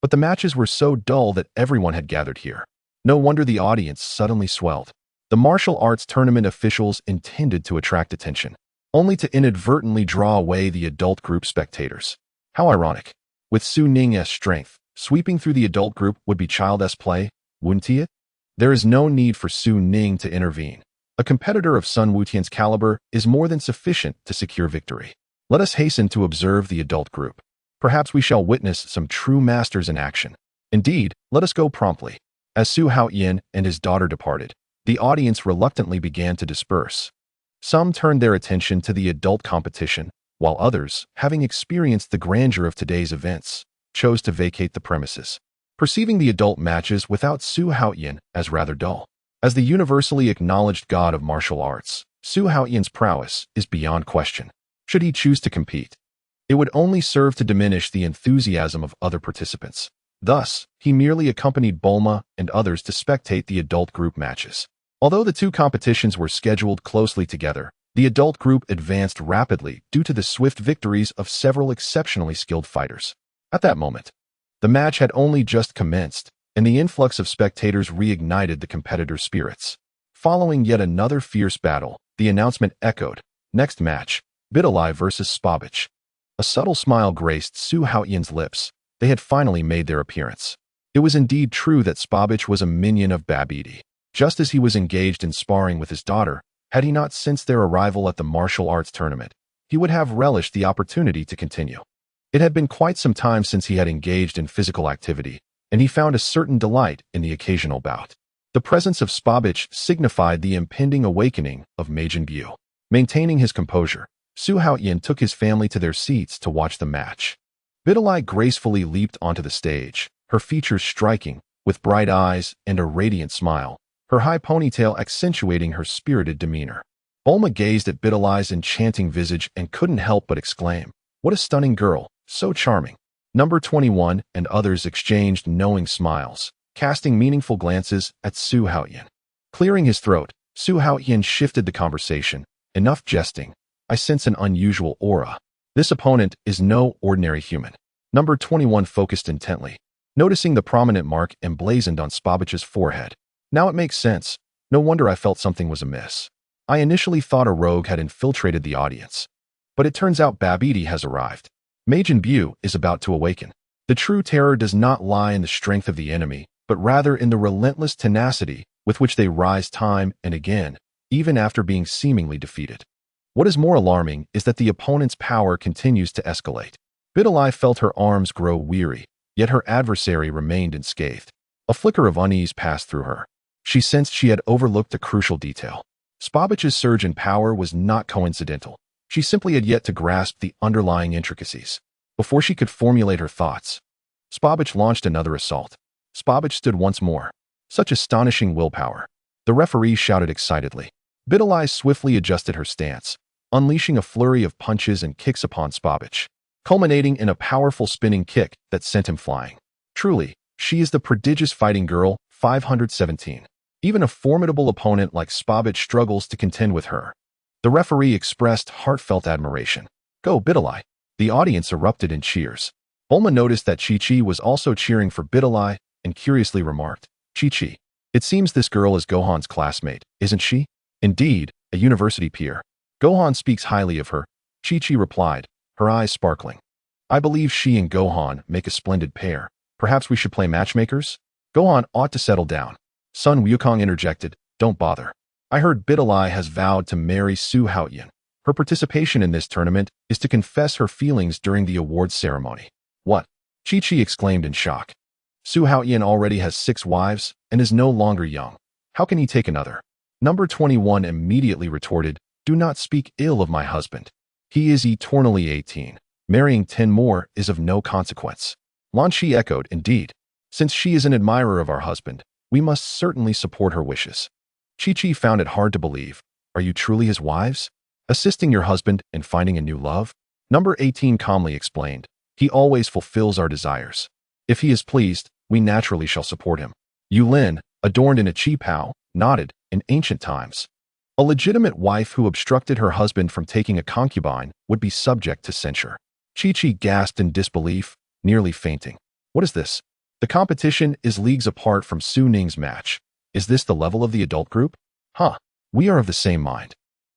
But the matches were so dull that everyone had gathered here. No wonder the audience suddenly swelled. The martial arts tournament officials intended to attract attention, only to inadvertently draw away the adult group spectators. How ironic. With Su Ning's strength, sweeping through the adult group would be childish play, wouldn't it? There is no need for Su Ning to intervene. A competitor of Su Haotian's caliber is more than sufficient to secure victory. Let us hasten to observe the adult group. Perhaps we shall witness some true masters in action. Indeed, let us go promptly. As Su Haotian and his daughter departed, the audience reluctantly began to disperse. Some turned their attention to the adult competition, while others, having experienced the grandeur of today's events, chose to vacate the premises, perceiving the adult matches without Su Haotian as rather dull. As the universally acknowledged god of martial arts, Su Haotian's prowess is beyond question. Should he choose to compete, it would only serve to diminish the enthusiasm of other participants. Thus, he merely accompanied Bulma and others to spectate the adult group matches. Although the two competitions were scheduled closely together, the adult group advanced rapidly due to the swift victories of several exceptionally skilled fighters. At that moment, the match had only just commenced, and the influx of spectators reignited the competitors' spirits. Following yet another fierce battle, the announcement echoed, "Next match, Bidalai versus Spabich." A subtle smile graced Su Haotian's lips. They had finally made their appearance. It was indeed true that Spabich was a minion of Babidi. Just as he was engaged in sparring with his daughter, had he not sensed their arrival at the martial arts tournament, he would have relished the opportunity to continue. It had been quite some time since he had engaged in physical activity, and he found a certain delight in the occasional bout. The presence of Spabich signified the impending awakening of Majin Buu. Maintaining his composure, Su Haotian took his family to their seats to watch the match. Bidalai gracefully leaped onto the stage, her features striking, with bright eyes and a radiant smile, her high ponytail accentuating her spirited demeanor. Bulma gazed at Bidalai's enchanting visage and couldn't help but exclaim, "What a stunning girl, so charming." Number 21 and others exchanged knowing smiles, casting meaningful glances at Su Haotian. Clearing his throat, Su Haotian shifted the conversation. "Enough jesting. I sense an unusual aura. This opponent is no ordinary human." Number 21 focused intently, noticing the prominent mark emblazoned on Spabich's forehead. "Now it makes sense. No wonder I felt something was amiss. I initially thought a rogue had infiltrated the audience. But it turns out Babidi has arrived. Majin Buu is about to awaken. The true terror does not lie in the strength of the enemy, but rather in the relentless tenacity with which they rise time and again, even after being seemingly defeated. What is more alarming is that the opponent's power continues to escalate. Bidalai felt her arms grow weary, yet her adversary remained unscathed. A flicker of unease passed through her. She sensed she had overlooked a crucial detail. Spabich's surge in power was not coincidental. She simply had yet to grasp the underlying intricacies. Before she could formulate her thoughts, Spabich launched another assault. Spabich stood once more. Such astonishing willpower. The referee shouted excitedly. Bidalai swiftly adjusted her stance, unleashing a flurry of punches and kicks upon Spabich, culminating in a powerful spinning kick that sent him flying. Truly, she is the prodigious fighting girl, 517. Even a formidable opponent like Spabich struggles to contend with her. The referee expressed heartfelt admiration. "Go, Bidalai." The audience erupted in cheers. Bulma noticed that Chi-Chi was also cheering for Bidalai and curiously remarked, "Chi-Chi, it seems this girl is Gohan's classmate, isn't she?" "Indeed, a university peer. Gohan speaks highly of her," Chi-Chi replied, her eyes sparkling. "I believe she and Gohan make a splendid pair. Perhaps we should play matchmakers? Gohan ought to settle down." Sun Wukong interjected, "Don't bother. I heard Bidalai has vowed to marry Su Haotian. Her participation in this tournament is to confess her feelings during the awards ceremony." "What?" Chi-Chi exclaimed in shock. "Su Haotian already has 6 wives and is no longer young. How can he take another? Number 21 immediately retorted, do not speak ill of my husband. He is eternally 18. Marrying 10 more is of no consequence. Lan Shi echoed, indeed. Since she is an admirer of our husband, we must certainly support her wishes. Chi-Chi found it hard to believe. Are you truly his wives? Assisting your husband in finding a new love? Number 18 calmly explained, he always fulfills our desires. If he is pleased, we naturally shall support him. Yulin, adorned in a qipao, nodded, in ancient times. A legitimate wife who obstructed her husband from taking a concubine would be subject to censure. Chi-Chi gasped in disbelief, nearly fainting. What is this? The competition is leagues apart from Su Ning's match. Is this the level of the adult group? Huh. We are of the same mind.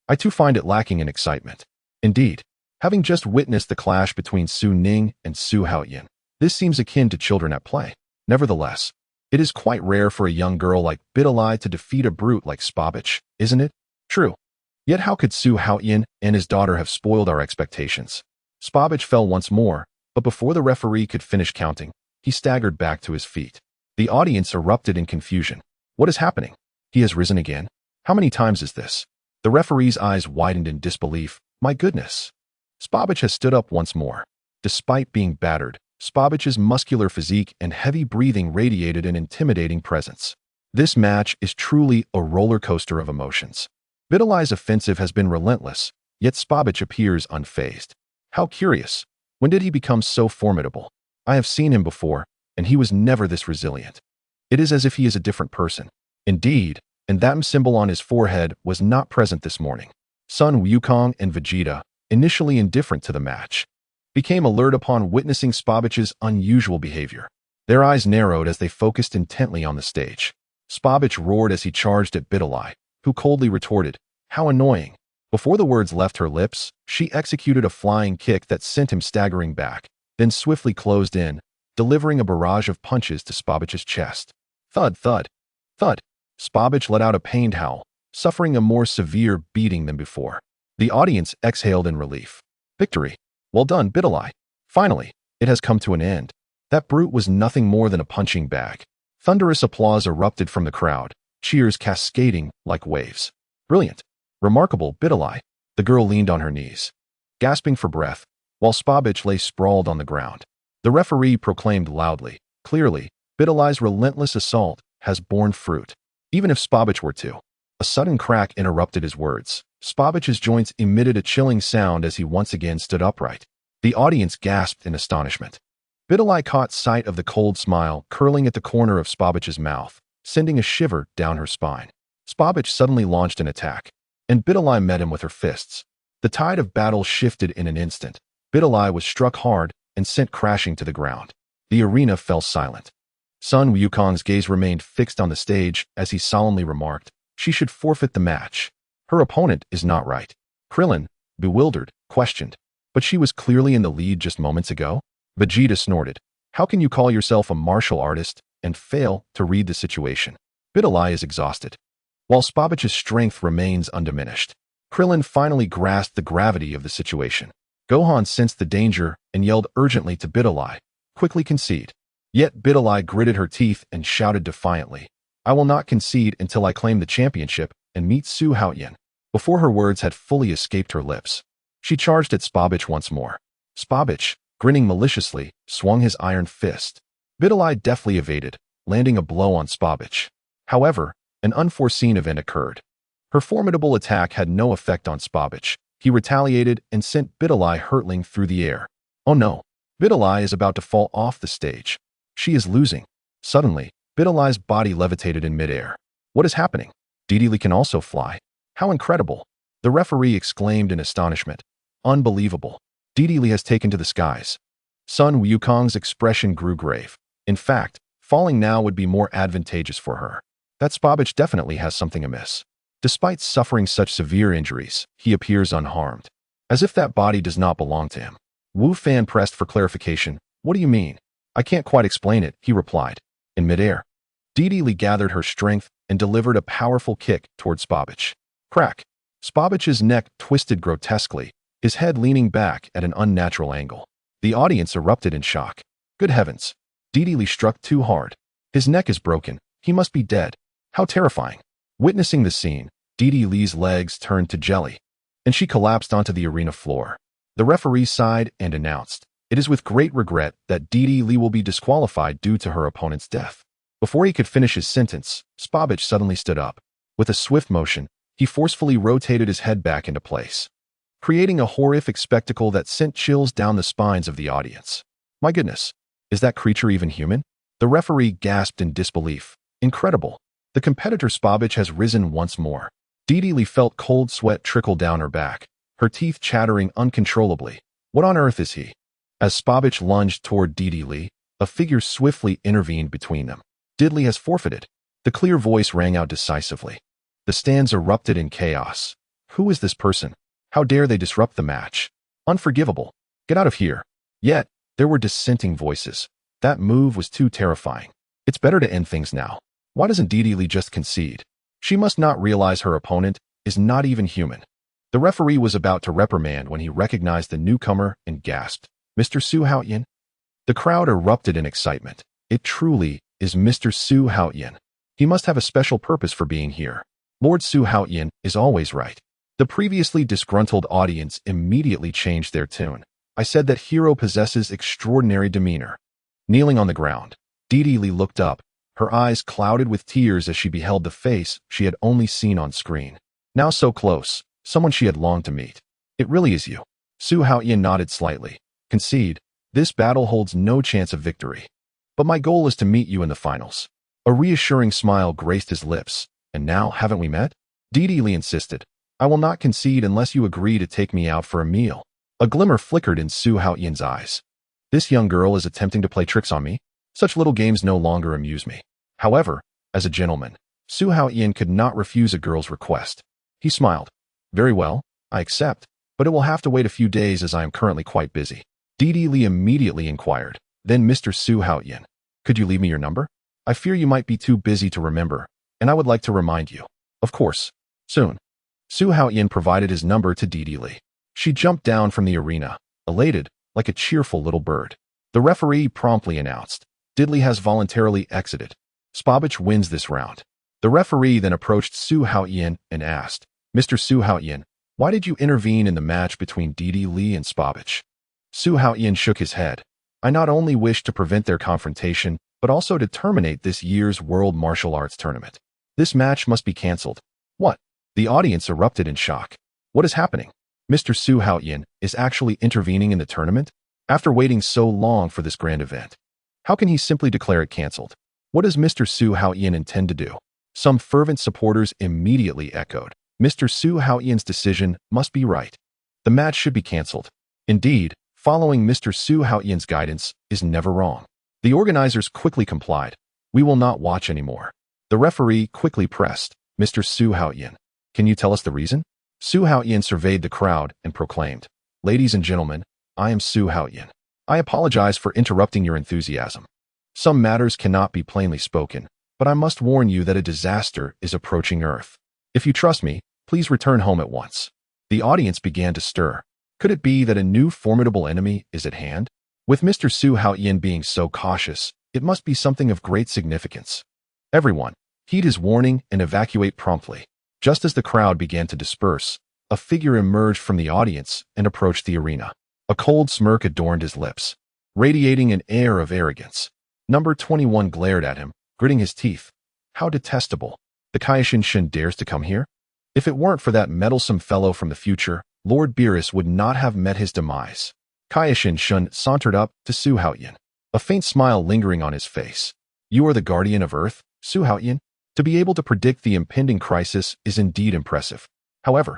I too find it lacking in excitement. Indeed, having just witnessed the clash between Su Ning and Su Haotian, this seems akin to children at play. Nevertheless, it is quite rare for a young girl like Bidalai to defeat a brute like Spabich, isn't it? True. Yet how could Su Haotian and his daughter have spoiled our expectations? Spabich fell once more, but before the referee could finish counting, he staggered back to his feet. The audience erupted in confusion. What is happening? He has risen again? How many times is this? The referee's eyes widened in disbelief. My goodness. Spabich has stood up once more. Despite being battered, Spabich's muscular physique and heavy breathing radiated an intimidating presence. This match is truly a roller coaster of emotions. Bidalai's offensive has been relentless, yet Spabich appears unfazed. How curious. When did he become so formidable? I have seen him before, and he was never this resilient. It is as if he is a different person. Indeed, and that symbol on his forehead was not present this morning. Sun Wukong and Vegeta, initially indifferent to the match, became alert upon witnessing Spabich's unusual behavior. Their eyes narrowed as they focused intently on the stage. Spabich roared as he charged at Bidalai, who coldly retorted, how annoying. Before the words left her lips, she executed a flying kick that sent him staggering back, then swiftly closed in, delivering a barrage of punches to Spabich's chest. Thud, thud, thud. Spabich let out a pained howl, suffering a more severe beating than before. The audience exhaled in relief. Victory. Well done, Bidalai. Finally, it has come to an end. That brute was nothing more than a punching bag. Thunderous applause erupted from the crowd, cheers cascading like waves. Brilliant. Remarkable, Bidalai. The girl leaned on her knees, gasping for breath, while Spabich lay sprawled on the ground. The referee proclaimed loudly, clearly, Bidalai's relentless assault has borne fruit. Even if Spabich were to. A sudden crack interrupted his words. Spabich's joints emitted a chilling sound as he once again stood upright. The audience gasped in astonishment. Bidalai caught sight of the cold smile curling at the corner of Spabich's mouth, sending a shiver down her spine. Spabich suddenly launched an attack, and Bidalai met him with her fists. The tide of battle shifted in an instant. Bidalai was struck hard and sent crashing to the ground. The arena fell silent. Sun Wukong's gaze remained fixed on the stage as he solemnly remarked, she should forfeit the match. Her opponent is not right. Krillin, bewildered, questioned, but she was clearly in the lead just moments ago. Vegeta snorted, how can you call yourself a martial artist and fail to read the situation? Bidalai is exhausted, while Spabich's strength remains undiminished. Krillin finally grasped the gravity of the situation. Gohan sensed the danger and yelled urgently to Bidalai, quickly concede. Yet Bidalai gritted her teeth and shouted defiantly, I will not concede until I claim the championship and meet Su Haotian. Before her words had fully escaped her lips, she charged at Spabich once more. Spabich, grinning maliciously, swung his iron fist. Bidalai deftly evaded, landing a blow on Spabich. However, an unforeseen event occurred. Her formidable attack had no effect on Spabich. He retaliated and sent Bidalai hurtling through the air. Oh no, Bidalai is about to fall off the stage. She is losing. Suddenly, Bidalai's body levitated in midair. What is happening? Dedele can also fly. How incredible! The referee exclaimed in astonishment. Unbelievable. Dedele has taken to the skies. Sun Wukong's expression grew grave. In fact, falling now would be more advantageous for her. That Spabich definitely has something amiss. Despite suffering such severe injuries, he appears unharmed. As if that body does not belong to him. Wu Fan pressed for clarification. What do you mean? I can't quite explain it, he replied. In midair, Dedele gathered her strength and delivered a powerful kick toward Spabich. Crack! Spabich's neck twisted grotesquely, his head leaning back at an unnatural angle. The audience erupted in shock. Good heavens! Dedele struck too hard. His neck is broken. He must be dead. How terrifying. Witnessing the scene, Didi Li's legs turned to jelly, and she collapsed onto the arena floor. The referee sighed and announced, "It is with great regret that Didi Li will be disqualified due to her opponent's death." Before he could finish his sentence, Spabich suddenly stood up. With a swift motion, he forcefully rotated his head back into place, creating a horrific spectacle that sent chills down the spines of the audience. My goodness, is that creature even human? The referee gasped in disbelief. Incredible. The competitor Spabich has risen once more. Didi Li felt cold sweat trickle down her back, her teeth chattering uncontrollably. What on earth is he? As Spabich lunged toward Didi Li, a figure swiftly intervened between them. Didi has forfeited. The clear voice rang out decisively. The stands erupted in chaos. Who is this person? How dare they disrupt the match? Unforgivable. Get out of here. Yet, there were dissenting voices. That move was too terrifying. It's better to end things now. Why doesn't Didi Li just concede? She must not realize her opponent is not even human. The referee was about to reprimand when he recognized the newcomer and gasped, "Mr. Su Haotian?" The crowd erupted in excitement. It truly is Mr. Su Haotian. He must have a special purpose for being here. Lord Su Haotian is always right. The previously disgruntled audience immediately changed their tune. I said that hero possesses extraordinary demeanor. Kneeling on the ground, Didi Li looked up, her eyes clouded with tears as she beheld the face she had only seen on screen. Now so close, someone she had longed to meet. It really is you. Su Haotian nodded slightly. Concede, this battle holds no chance of victory. But my goal is to meet you in the finals. A reassuring smile graced his lips. And now, haven't we met? Didi Li insisted. I will not concede unless you agree to take me out for a meal. A glimmer flickered in Su Haotian's eyes. This young girl is attempting to play tricks on me? Such little games no longer amuse me. However, as a gentleman, Su Haotian could not refuse a girl's request. He smiled. Very well, I accept, but it will have to wait a few days as I am currently quite busy. Didi Li immediately inquired. Then Mr. Su Haotian, could you leave me your number? I fear you might be too busy to remember, and I would like to remind you. Of course. Soon. Su Haotian provided his number to Didi Li. She jumped down from the arena, elated, like a cheerful little bird. The referee promptly announced, Didi Li has voluntarily exited. Spabich wins this round. The referee then approached Su Haotian and asked, Mr. Su Haotian, why did you intervene in the match between Didi Li and Spabich? Su Haotian shook his head. I not only wish to prevent their confrontation, but also to terminate this year's World Martial Arts Tournament. This match must be cancelled. What? The audience erupted in shock. What is happening? Mr. Su Haotian is actually intervening in the tournament? After waiting so long for this grand event, how can he simply declare it cancelled? What does Mr. Su Haotian intend to do? Some fervent supporters immediately echoed. Mr. Su Haotian's decision must be right. The match should be cancelled. Indeed, following Mr. Su Haotian's guidance is never wrong. The organizers quickly complied. We will not watch anymore. The referee quickly pressed, Mr. Su Haotian, can you tell us the reason? Su Haotian surveyed the crowd and proclaimed, Ladies and gentlemen, I am Su Haotian. I apologize for interrupting your enthusiasm. Some matters cannot be plainly spoken, but I must warn you that a disaster is approaching Earth. If you trust me, please return home at once. The audience began to stir. Could it be that a new formidable enemy is at hand? With Mr. Su Haotian being so cautious, it must be something of great significance. Everyone, heed his warning and evacuate promptly. Just as the crowd began to disperse, a figure emerged from the audience and approached the arena. A cold smirk adorned his lips, radiating an air of arrogance. Number 21 glared at him, gritting his teeth. How detestable. The Kaishin Shin dares to come here? If it weren't for that meddlesome fellow from the future, Lord Beerus would not have met his demise. Kaishin Shun sauntered up to Su Haotian, a faint smile lingering on his face. You are the guardian of Earth, Su Haotian? To be able to predict the impending crisis is indeed impressive. However,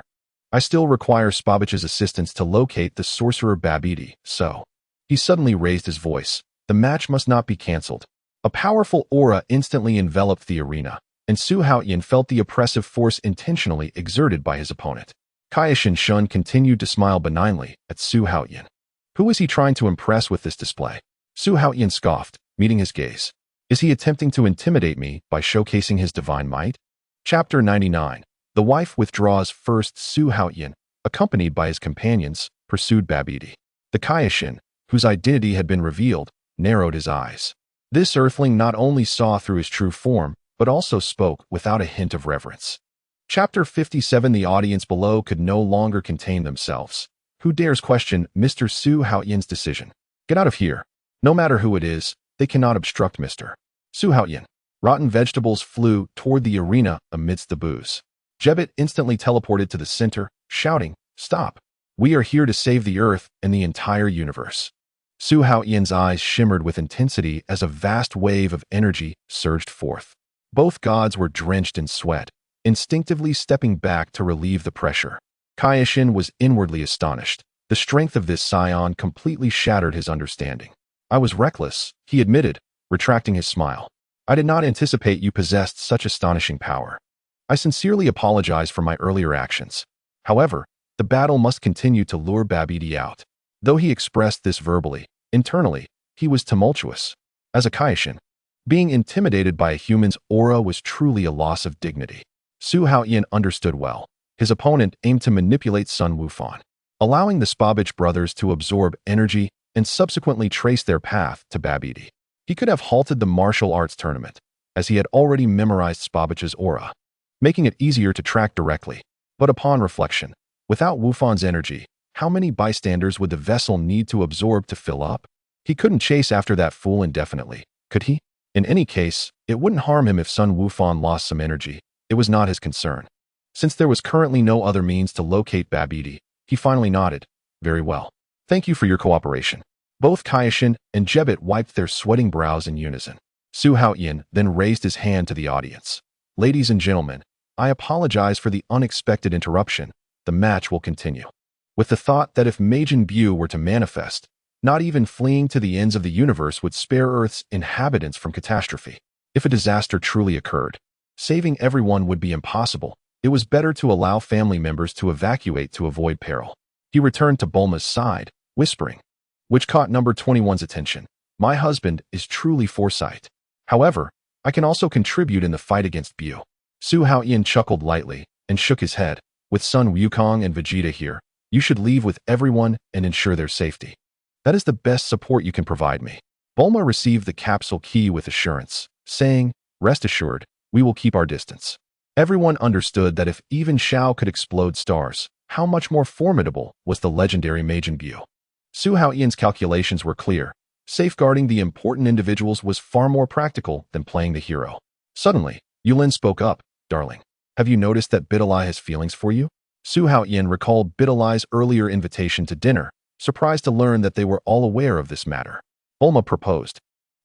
I still require Spabich's assistance to locate the sorcerer Babidi, so. He suddenly raised his voice. The match must not be cancelled. A powerful aura instantly enveloped the arena, and Su Haotian felt the oppressive force intentionally exerted by his opponent. Kaishin Shun continued to smile benignly at Su Haotian. Who is he trying to impress with this display? Su Haotian scoffed, meeting his gaze. Is he attempting to intimidate me by showcasing his divine might? Chapter 99. The wife withdraws. First, Su Haotian, accompanied by his companions, pursued Babidi. The Kaishin, whose identity had been revealed, narrowed his eyes. This earthling not only saw through his true form, but also spoke without a hint of reverence. Chapter 57. The audience below could no longer contain themselves. Who dares question Mr. Su Haotian's decision? Get out of here. No matter who it is, they cannot obstruct Mr. Su Haotian. Rotten vegetables flew toward the arena amidst the boos. Jebbit instantly teleported to the center, shouting, "Stop! We are here to save the Earth and the entire universe." Su Haotian's eyes shimmered with intensity as a vast wave of energy surged forth. Both gods were drenched in sweat, instinctively stepping back to relieve the pressure. Kaioshin was inwardly astonished. The strength of this Saiyan completely shattered his understanding. "I was reckless," he admitted, retracting his smile. "I did not anticipate you possessed such astonishing power. I sincerely apologize for my earlier actions. However, the battle must continue to lure Babidi out." Though he expressed this verbally, internally, he was tumultuous. As a Kaioshin, being intimidated by a human's aura was truly a loss of dignity. Su Haotian understood well. His opponent aimed to manipulate Sun Wukong, allowing the Spabich brothers to absorb energy and subsequently trace their path to Babidi. He could have halted the martial arts tournament, as he had already memorized Spabich's aura, making it easier to track directly. But upon reflection, without Wukong's energy, how many bystanders would the vessel need to absorb to fill up? He couldn't chase after that fool indefinitely, could he? In any case, it wouldn't harm him if Sun Wukong lost some energy. It was not his concern. Since there was currently no other means to locate Babidi, he finally nodded. "Very well. Thank you for your cooperation." Both Kaioshin and Jebbit wiped their sweating brows in unison. Su Haotian then raised his hand to the audience. "Ladies and gentlemen, I apologize for the unexpected interruption. The match will continue." With the thought that if Majin Buu were to manifest, not even fleeing to the ends of the universe would spare Earth's inhabitants from catastrophe. If a disaster truly occurred, saving everyone would be impossible. It was better to allow family members to evacuate to avoid peril. He returned to Bulma's side, whispering, which caught number 21's attention. "My husband is truly foresight. However, I can also contribute in the fight against Buu." Su Haotian chuckled lightly and shook his head. "With Sun Wukong and Vegeta here, you should leave with everyone and ensure their safety. That is the best support you can provide me." Bulma received the capsule key with assurance, saying, "Rest assured, we will keep our distance." Everyone understood that if even Shao could explode stars, how much more formidable was the legendary Majin Buu. Su Haotian's calculations were clear. Safeguarding the important individuals was far more practical than playing the hero. Suddenly, Yulin spoke up. "Darling, have you noticed that Bidalai has feelings for you?" Su Haotian recalled Bidalai's earlier invitation to dinner, surprised to learn that they were all aware of this matter. Bulma proposed,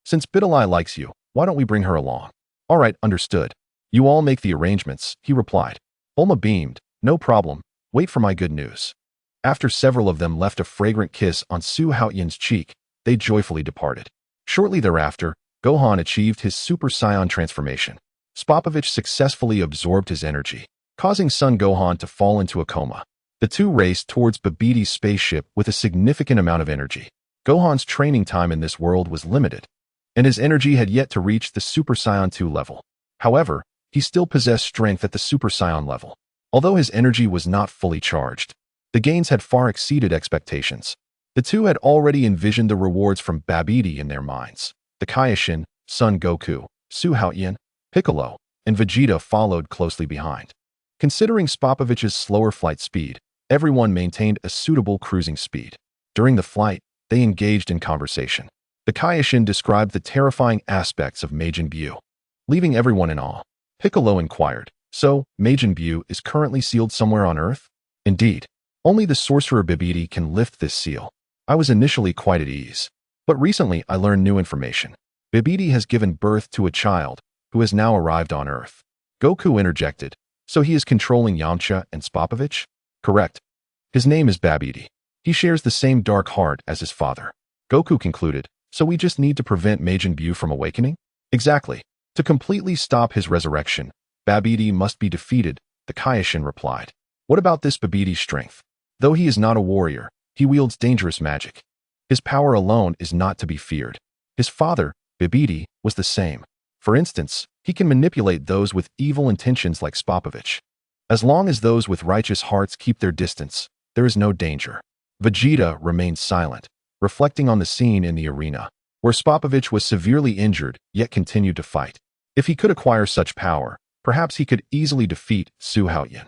"Since Bidalai likes you, why don't we bring her along?" "All right, understood. You all make the arrangements," he replied. Bulma beamed. "No problem. Wait for my good news." After several of them left a fragrant kiss on Su Haotian's cheek, they joyfully departed. Shortly thereafter, Gohan achieved his Super Saiyan transformation. Spapovich successfully absorbed his energy, causing Son Gohan to fall into a coma. The two raced towards Babidi's spaceship with a significant amount of energy. Gohan's training time in this world was limited, and his energy had yet to reach the Super Saiyan 2 level. However, he still possessed strength at the Super Saiyan level. Although his energy was not fully charged, the gains had far exceeded expectations. The two had already envisioned the rewards from Babidi in their minds. The Kaioshin, Son Goku, Su Haotian, Piccolo, and Vegeta followed closely behind. Considering Spapovich's slower flight speed, everyone maintained a suitable cruising speed. During the flight, they engaged in conversation. The Kaioshin described the terrifying aspects of Majin Buu, leaving everyone in awe. Piccolo inquired, "So, Majin Buu is currently sealed somewhere on Earth?" "Indeed. Only the sorcerer Babidi can lift this seal." I was initially quite at ease, but recently I learned new information. Babidi has given birth to a child who has now arrived on Earth. Goku interjected, "So he is controlling Yamcha and Spapovich?" "Correct. His name is Babidi. He shares the same dark heart as his father." Goku concluded, "So we just need to prevent Majin Buu from awakening?" "Exactly. To completely stop his resurrection, Babidi must be defeated," the Kaioshin replied. "What about this Babidi's strength? Though he is not a warrior, he wields dangerous magic. His power alone is not to be feared. His father, Babidi, was the same. For instance, he can manipulate those with evil intentions like Spapovich. As long as those with righteous hearts keep their distance, there is no danger." Vegeta remained silent, reflecting on the scene in the arena, where Spapovich was severely injured yet continued to fight. If he could acquire such power, perhaps he could easily defeat Su Haotian.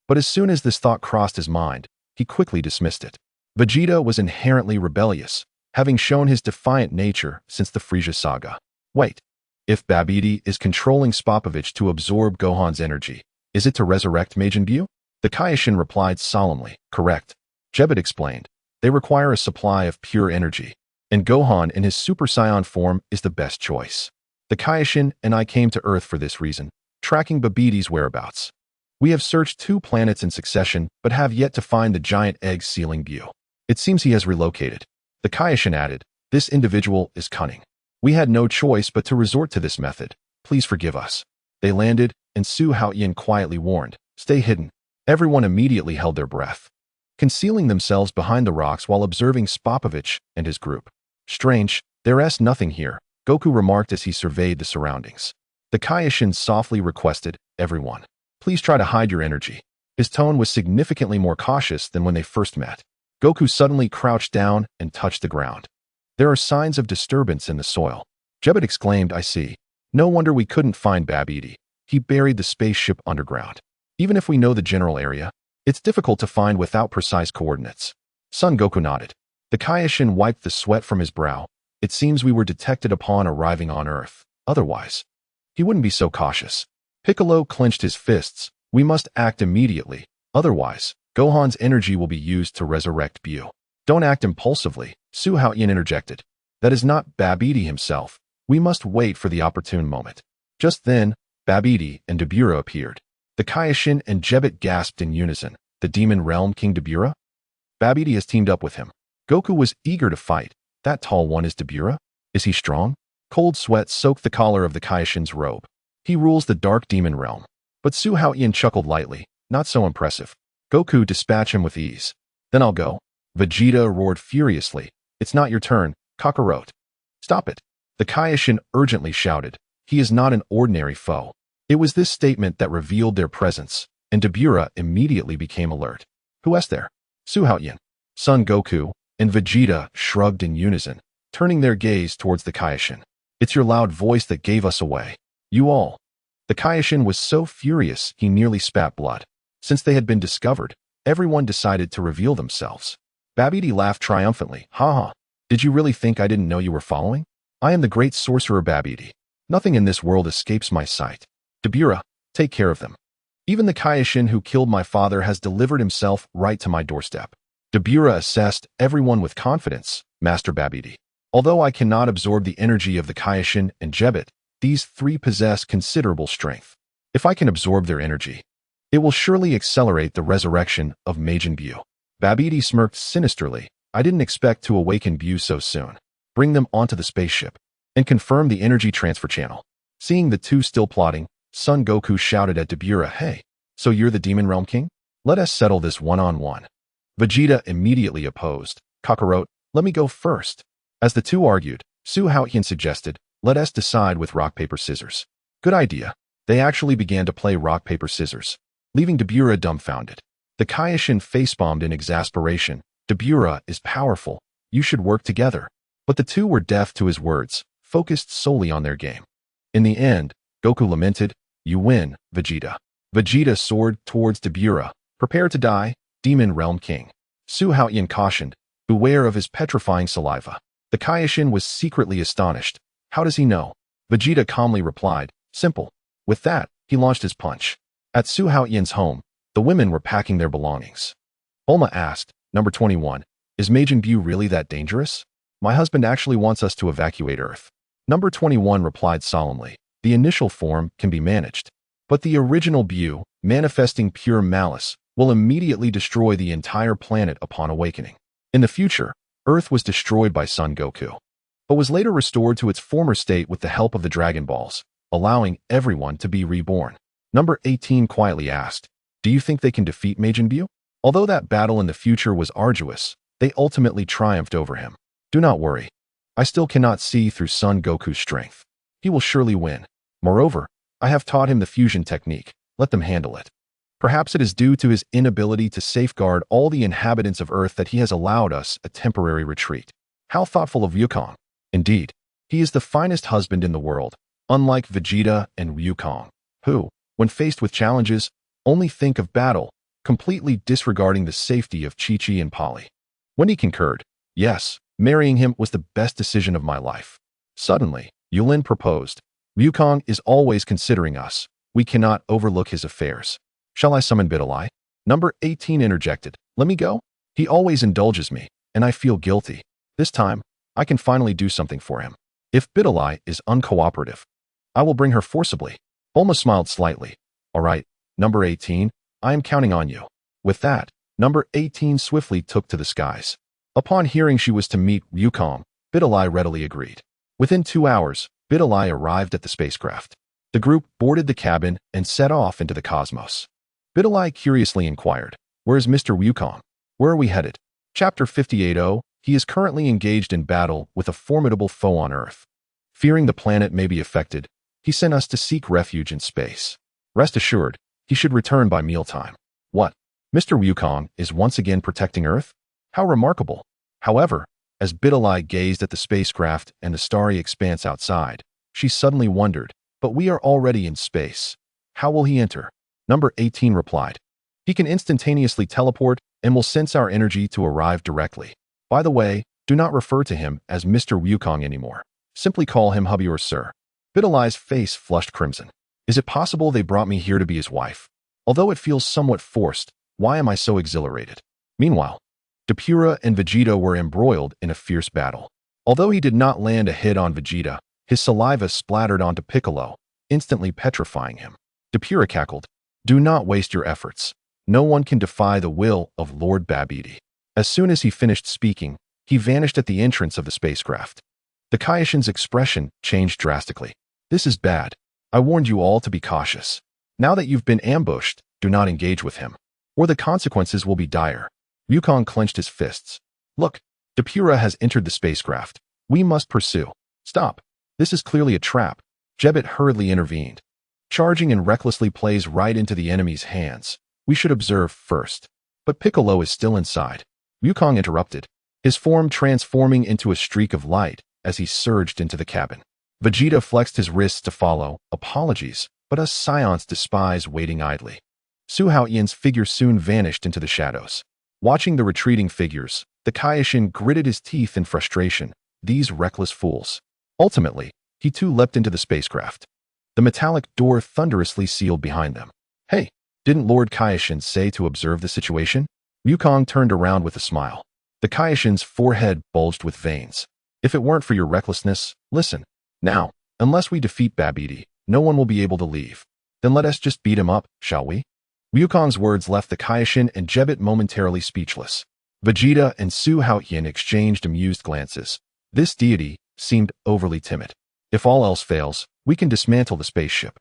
But as soon as this thought crossed his mind, he quickly dismissed it. Vegeta was inherently rebellious, having shown his defiant nature since the Frieza saga. Wait, if Babidi is controlling Spopovich to absorb Gohan's energy, is it to resurrect Majin Buu? The Kaioshin replied solemnly, correct. Jebbet explained, they require a supply of pure energy, and Gohan in his Super Saiyan form is the best choice. The Kaioshin and I came to Earth for this reason, tracking Babidi's whereabouts. We have searched 2 planets in succession, but have yet to find the giant egg sealing Buu. It seems he has relocated. The Kaioshin added, this individual is cunning. We had no choice but to resort to this method. Please forgive us. They landed, and Su Haotian quietly warned, stay hidden. Everyone immediately held their breath, concealing themselves behind the rocks while observing Spopovich and his group. Strange, there's nothing here, Goku remarked as he surveyed the surroundings. The Kaioshin softly requested, everyone, please try to hide your energy. His tone was significantly more cautious than when they first met. Goku suddenly crouched down and touched the ground. There are signs of disturbance in the soil. Jebbet exclaimed, I see. No wonder we couldn't find Babidi. He buried the spaceship underground. Even if we know the general area, it's difficult to find without precise coordinates. Son Goku nodded. The Kaioshin wiped the sweat from his brow. It seems we were detected upon arriving on Earth. Otherwise, he wouldn't be so cautious. Piccolo clenched his fists. We must act immediately. Otherwise, Gohan's energy will be used to resurrect Buu. Don't act impulsively, Su Haotian interjected. That is not Babidi himself. We must wait for the opportune moment. Just then, Babidi and Dabura appeared. The Kaioshin and Jebbet gasped in unison. The Demon Realm King Dabura? Babidi has teamed up with him. Goku was eager to fight. That tall one is Dabura? Is he strong? Cold sweat soaked the collar of the Kaioshin's robe. He rules the Dark Demon Realm. But Su Haotian chuckled lightly. Not so impressive. Goku, dispatch him with ease. Then I'll go. Vegeta roared furiously. It's not your turn, Kakarot. Stop it. The Kaioshin urgently shouted. He is not an ordinary foe. It was this statement that revealed their presence, and Dabura immediately became alert. Who is there? Su Haotian. Son Goku and Vegeta shrugged in unison, turning their gaze towards the Kaioshin. It's your loud voice that gave us away. You all. The Kaioshin was so furious he nearly spat blood. Since they had been discovered, everyone decided to reveal themselves. Babidi laughed triumphantly. Ha ha. Did you really think I didn't know you were following? I am the great sorcerer Babidi. Nothing in this world escapes my sight. Dabura, take care of them. Even the Kaioshin who killed my father has delivered himself right to my doorstep. Dabura assessed everyone with confidence, Master Babidi. Although I cannot absorb the energy of the Kaioshin and Jebbet, these 3 possess considerable strength. If I can absorb their energy, it will surely accelerate the resurrection of Majin Buu. Babidi smirked sinisterly. I didn't expect to awaken Buu so soon. Bring them onto the spaceship and confirm the energy transfer channel. Seeing the 2 still plotting, Son Goku shouted at Dabura, hey, so you're the Demon Realm King? Let us settle this one-on-one. Vegeta immediately opposed. Kakarot, let me go first. As the 2 argued, Su Haotian suggested, let us decide with rock, paper, scissors. Good idea. They actually began to play rock, paper, scissors, leaving Dabura dumbfounded. The Kaioshin facepalmed in exasperation. Dabura is powerful. You should work together. But the 2 were deaf to his words, focused solely on their game. In the end, Goku lamented, you win, Vegeta. Vegeta soared towards Dabura. Prepare to die, Demon Realm King. Su Haotian cautioned, beware of his petrifying saliva. The Kaioshin was secretly astonished. How does he know? Vegeta calmly replied, simple. With that, he launched his punch. At Su Haotian's home, the women were packing their belongings. Bulma asked, Number 21, is Majin Buu really that dangerous? My husband actually wants us to evacuate Earth. Number 21 replied solemnly, the initial form can be managed. But the original Buu, manifesting pure malice, will immediately destroy the entire planet upon awakening. In the future, Earth was destroyed by Son Goku, but was later restored to its former state with the help of the Dragon Balls, allowing everyone to be reborn. Number 18 quietly asked, do you think they can defeat Majin Buu? Although that battle in the future was arduous, they ultimately triumphed over him. Do not worry. I still cannot see through Son Goku's strength. He will surely win. Moreover, I have taught him the fusion technique. Let them handle it. Perhaps it is due to his inability to safeguard all the inhabitants of Earth that he has allowed us a temporary retreat. How thoughtful of Yukong. Indeed, he is the finest husband in the world. unlike Vegeta and Wukong, who, when faced with challenges, only think of battle, completely disregarding the safety of Chi-Chi and Polly. When he concurred, yes, marrying him was the best decision of my life. Suddenly, Yulin proposed. Wukong is always considering us. We cannot overlook his affairs. Shall I summon Bidalai? Number 18 interjected. Let me go? He always indulges me, and I feel guilty. This time, I can finally do something for him. If Bidalai is uncooperative, I will bring her forcibly. Bulma smiled slightly. All right, number 18, I am counting on you. With that, number 18 swiftly took to the skies. Upon hearing she was to meet Wukong, Bidalai readily agreed. Within 2 hours, Bidalai arrived at the spacecraft. The group boarded the cabin and set off into the cosmos. Bidalai curiously inquired, "Where is Mr. Wukong? Where are we headed?" Chapter 58. He is currently engaged in battle with a formidable foe on Earth. Fearing the planet may be affected, he sent us to seek refuge in space. Rest assured, he should return by mealtime. What? Mr. Wukong is once again protecting Earth? How remarkable. However, as Bidalai gazed at the spacecraft and the starry expanse outside, she suddenly wondered, but we are already in space. How will he enter? Number 18 replied. He can instantaneously teleport and will sense our energy to arrive directly. By the way, do not refer to him as Mr. Wukong anymore. Simply call him hubby or sir. Bidalai's face flushed crimson. Is it possible they brought me here to be his wife? Although it feels somewhat forced, why am I so exhilarated? Meanwhile, Depura and Vegeta were embroiled in a fierce battle. Although he did not land a hit on Vegeta, his saliva splattered onto Piccolo, instantly petrifying him. Depura cackled, "Do not waste your efforts. No one can defy the will of Lord Babidi." As soon as he finished speaking, he vanished at the entrance of the spacecraft. The Kaioshin's expression changed drastically. "This is bad. I warned you all to be cautious. Now that you've been ambushed, do not engage with him, or the consequences will be dire." Wukong clenched his fists. "Look, Depura has entered the spacecraft. We must pursue." "Stop. This is clearly a trap." Jebbet hurriedly intervened. "Charging and recklessly plays right into the enemy's hands. We should observe first." "But Piccolo is still inside." Wukong interrupted, his form transforming into a streak of light as he surged into the cabin. Vegeta flexed his wrists to follow. "Apologies, but us Saiyans despise waiting idly." Su Haotian's figure soon vanished into the shadows. Watching the retreating figures, the Kaioshin gritted his teeth in frustration. These reckless fools. Ultimately, he too leapt into the spacecraft. The metallic door thunderously sealed behind them. "Hey, didn't Lord Kaioshin say to observe the situation?" Wukong turned around with a smile. The Kaioshin's forehead bulged with veins. "If it weren't for your recklessness, listen. Now, unless we defeat Babidi, no one will be able to leave. Then let us just beat him up, shall we?" Wukong's words left the Kaioshin and Jebbet momentarily speechless. Vegeta and Su Haotian exchanged amused glances. This deity seemed overly timid. "If all else fails, we can dismantle the spaceship."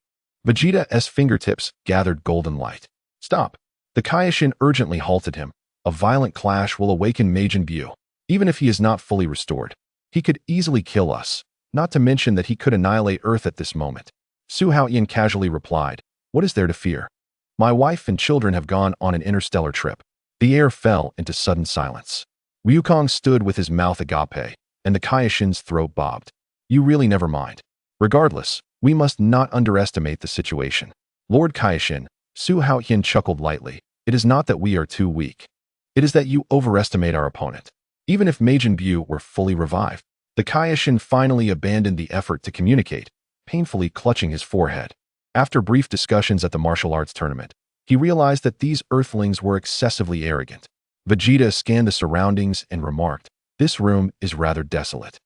Vegeta's fingertips gathered golden light. "Stop." The Kaioshin urgently halted him. "A violent clash will awaken Majin Buu. Even if he is not fully restored, he could easily kill us, not to mention that he could annihilate Earth at this moment." Su Haotian casually replied, "What is there to fear? My wife and children have gone on an interstellar trip." The air fell into sudden silence. Wukong stood with his mouth agape, and the Kaioshin's throat bobbed. "You really never mind. Regardless, we must not underestimate the situation." "Lord Kaioshin," Su Haotian chuckled lightly, "it is not that we are too weak. It is that you overestimate our opponent. Even if Majin Buu were fully revived." The Kaioshin finally abandoned the effort to communicate, painfully clutching his forehead. After brief discussions at the martial arts tournament, he realized that these Earthlings were excessively arrogant. Vegeta scanned the surroundings and remarked, "This room is rather desolate."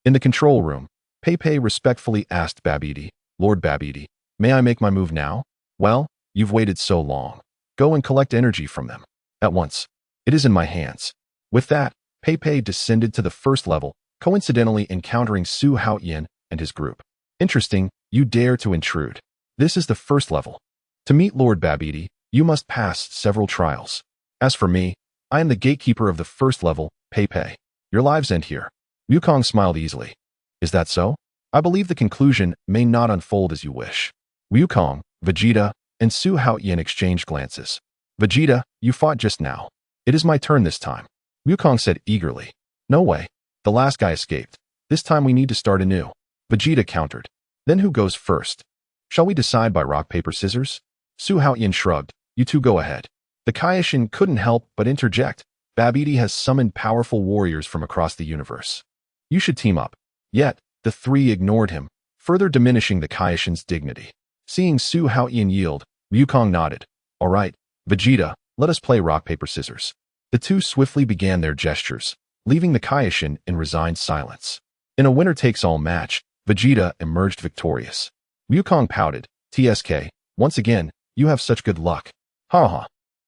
In the control room, Pei respectfully asked Babidi, "Lord Babidi, may I make my move now?" "Well, you've waited so long. Go and collect energy from them. At once. It is in my hands." With that, Pei descended to the first level, coincidentally encountering Su Haotian and his group. "Interesting, you dare to intrude. This is the first level. To meet Lord Babidi, you must pass several trials. As for me, I am the gatekeeper of the first level, Pei. Your lives end here." Wukong smiled easily. "Is that so? I believe the conclusion may not unfold as you wish." Wukong, Vegeta, and Su Haotian exchanged glances. "Vegeta, you fought just now. It is my turn this time." Wukong said eagerly. "No way. The last guy escaped. This time we need to start anew." Vegeta countered. Then who goes first? Shall we decide by rock, paper, scissors? Su Haotian shrugged. You two go ahead. The Kaioshin couldn't help but interject. Babidi has summoned powerful warriors from across the universe. You should team up. Yet, the three ignored him, further diminishing the Kaioshin's dignity. Seeing Su Haotian yield, Wukong nodded. All right, Vegeta, let us play rock, paper, scissors. The two swiftly began their gestures, leaving the Kaioshin in resigned silence. In a winner-takes-all match, Vegeta emerged victorious. Wukong pouted. TSK, once again, you have such good luck. Ha ha.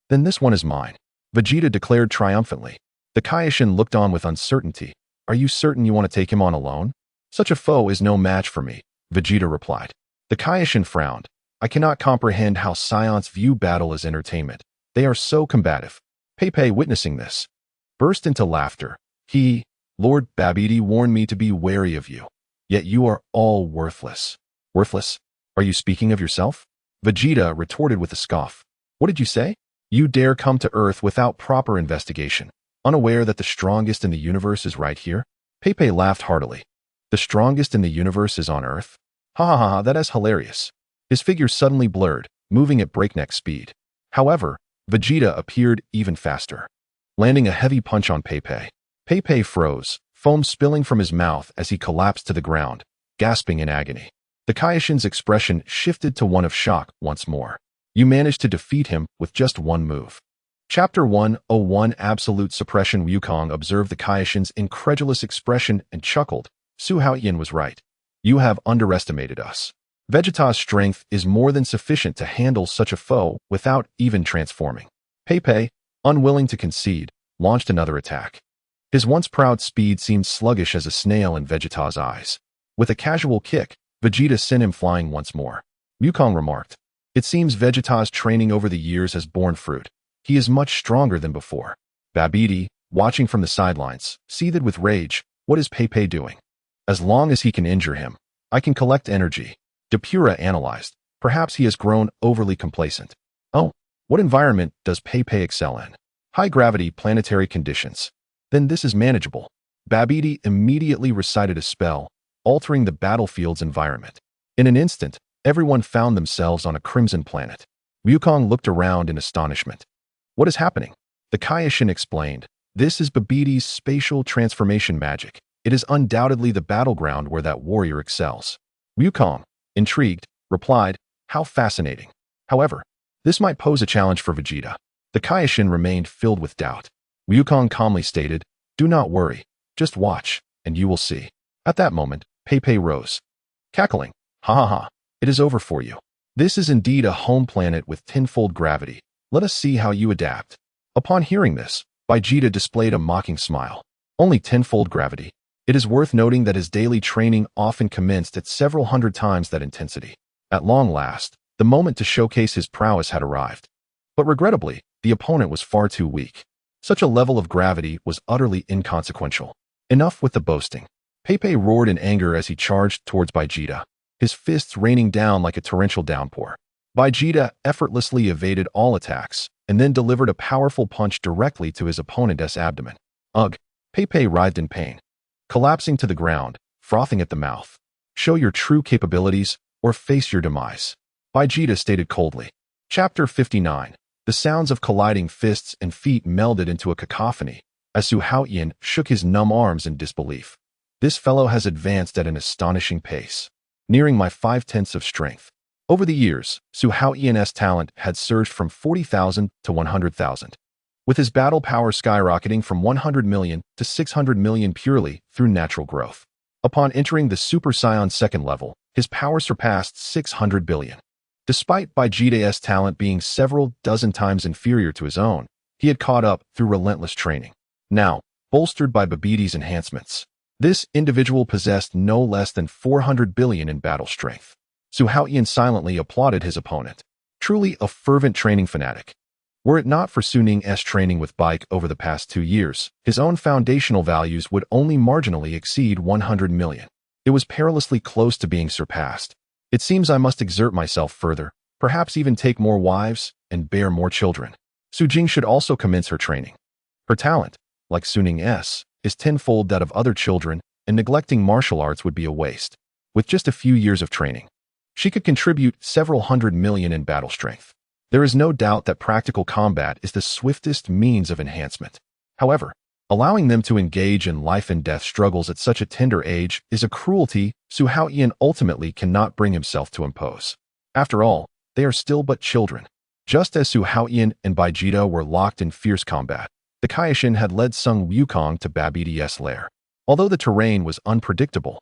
Then this one is mine. Vegeta declared triumphantly. The Kaioshin looked on with uncertainty. Are you certain you want to take him on alone? Such a foe is no match for me, Vegeta replied. The Kaioshin frowned. I cannot comprehend how Saiyans view battle as entertainment. They are so combative. Pepe, witnessing this, burst into laughter. Lord Babidi warned me to be wary of you. Yet you are all worthless. Worthless? Are you speaking of yourself? Vegeta retorted with a scoff. What did you say? You dare come to Earth without proper investigation, unaware that the strongest in the universe is right here? Pepe laughed heartily. The strongest in the universe is on Earth? Ha ha ha, that is hilarious. His figure suddenly blurred, moving at breakneck speed. However, Vegeta appeared even faster, landing a heavy punch on Pepe. Pepe froze, foam spilling from his mouth as he collapsed to the ground, gasping in agony. The Kaioshin's expression shifted to one of shock once more. You managed to defeat him with just one move. Chapter 101 Absolute Suppression. Wukong observed the Kaioshin's incredulous expression and chuckled. Su Haotian was right. You have underestimated us. Vegeta's strength is more than sufficient to handle such a foe without even transforming. Pepe, unwilling to concede, launched another attack. His once proud speed seemed sluggish as a snail in Vegeta's eyes. With a casual kick, Vegeta sent him flying once more. Wukong remarked, it seems Vegeta's training over the years has borne fruit. He is much stronger than before. Babidi, watching from the sidelines, seethed with rage. What is Pepe doing? As long as he can injure him, I can collect energy. Depura analyzed. Perhaps he has grown overly complacent. Oh, what environment does Pepe excel in? High-gravity planetary conditions. Then this is manageable. Babidi immediately recited a spell, altering the battlefield's environment. In an instant, everyone found themselves on a crimson planet. Wukong looked around in astonishment. What is happening? The Kaioshin explained. This is Babidi's spatial transformation magic. It is undoubtedly the battleground where that warrior excels. Wukong, intrigued, replied, how fascinating. However, this might pose a challenge for Vegeta. The Kaioshin remained filled with doubt. Wukong calmly stated, do not worry, just watch, and you will see. At that moment, Pepe rose, cackling, ha ha ha, it is over for you. This is indeed a home planet with tenfold gravity. Let us see how you adapt. Upon hearing this, Vegeta displayed a mocking smile. Only tenfold gravity. It is worth noting that his daily training often commenced at several hundred times that intensity. At long last, the moment to showcase his prowess had arrived. But regrettably, the opponent was far too weak. Such a level of gravity was utterly inconsequential. Enough with the boasting. Pepe roared in anger as he charged towards Vegeta, his fists raining down like a torrential downpour. Vegeta effortlessly evaded all attacks, and then delivered a powerful punch directly to his opponent's abdomen. Ugh! Pepe writhed in pain, collapsing to the ground, frothing at the mouth. Show your true capabilities, or face your demise. Vegeta stated coldly. Chapter 59. The sounds of colliding fists and feet melded into a cacophony, as Su Haotian shook his numb arms in disbelief. This fellow has advanced at an astonishing pace, nearing my 5/10 of strength. Over the years, Su Haotian's talent had surged from 40,000 to 100,000, with his battle power skyrocketing from 100 million to 600 million purely through natural growth. Upon entering the Super Saiyan second level, his power surpassed 600 billion. Despite Vegeta's talent being several dozen times inferior to his own, he had caught up through relentless training. Now, bolstered by Babidi's enhancements, this individual possessed no less than 400 billion in battle strength. Su Haotian silently applauded his opponent. Truly a fervent training fanatic. Were it not for Su Ning's training with Bike over the past 2 years, his own foundational values would only marginally exceed 100 million. It was perilously close to being surpassed. It seems I must exert myself further, perhaps even take more wives and bear more children. Su Jing should also commence her training. Her talent, like Su Ning's, is tenfold that of other children, and neglecting martial arts would be a waste. With just a few years of training, she could contribute several hundred million in battle strength. There is no doubt that practical combat is the swiftest means of enhancement. However, allowing them to engage in life and death struggles at such a tender age is a cruelty Su Haotian ultimately cannot bring himself to impose. After all, they are still but children. Just as Su Haotian and Vegeta were locked in fierce combat, the Kaioshin had led Sun Wukong to Babidi-S lair. Although the terrain was unpredictable,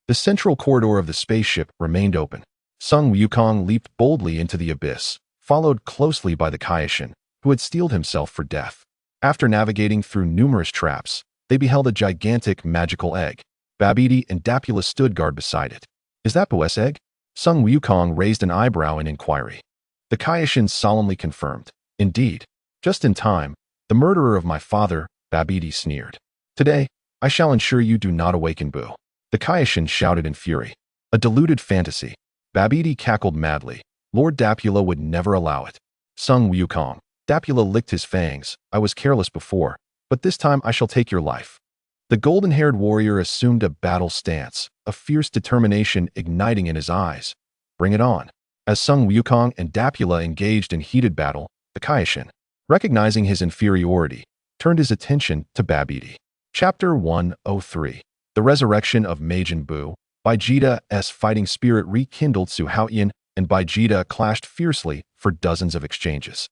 the central corridor of the spaceship remained open. Sun Wukong leaped boldly into the abyss, followed closely by the Kaioshin, who had steeled himself for death. After navigating through numerous traps, they beheld a gigantic magical egg. Babidi and Dapula stood guard beside it. "Is that Bu's egg?" Sun Wukong raised an eyebrow in inquiry. The Kaioshin solemnly confirmed. "Indeed. Just in time. The murderer of my father," Babidi sneered. "Today, I shall ensure you do not awaken Bu." The Kaioshin shouted in fury. "A deluded fantasy." Babidi cackled madly. "Lord Dapula would never allow it." Sun Wukong. Dapula licked his fangs. "I was careless before, but this time I shall take your life." The golden-haired warrior assumed a battle stance, a fierce determination igniting in his eyes. "Bring it on." As Sun Wukong and Dapula engaged in heated battle, the Kaioshin, recognizing his inferiority, turned his attention to Babidi. Chapter 103. The Resurrection of Majin Buu. Vegeta's fighting spirit rekindled. Su Haotian and Vegeta clashed fiercely for dozens of exchanges,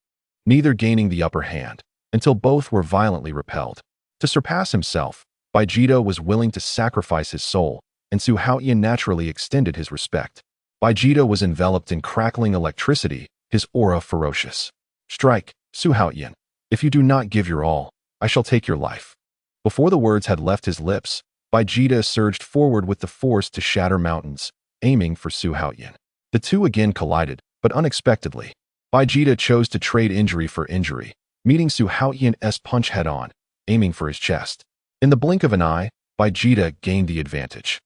neither gaining the upper hand, until both were violently repelled. To surpass himself, Vegeta was willing to sacrifice his soul, and Su Haotian naturally extended his respect. Vegeta was enveloped in crackling electricity, his aura ferocious. "Strike, Su Haotian. If you do not give your all, I shall take your life." Before the words had left his lips, Vegeta surged forward with the force to shatter mountains, aiming for Su Haotian. The two again collided, but unexpectedly. Vegeta chose to trade injury for injury, meeting Su Haotian's punch head-on, aiming for his chest. In the blink of an eye, Vegeta gained the advantage,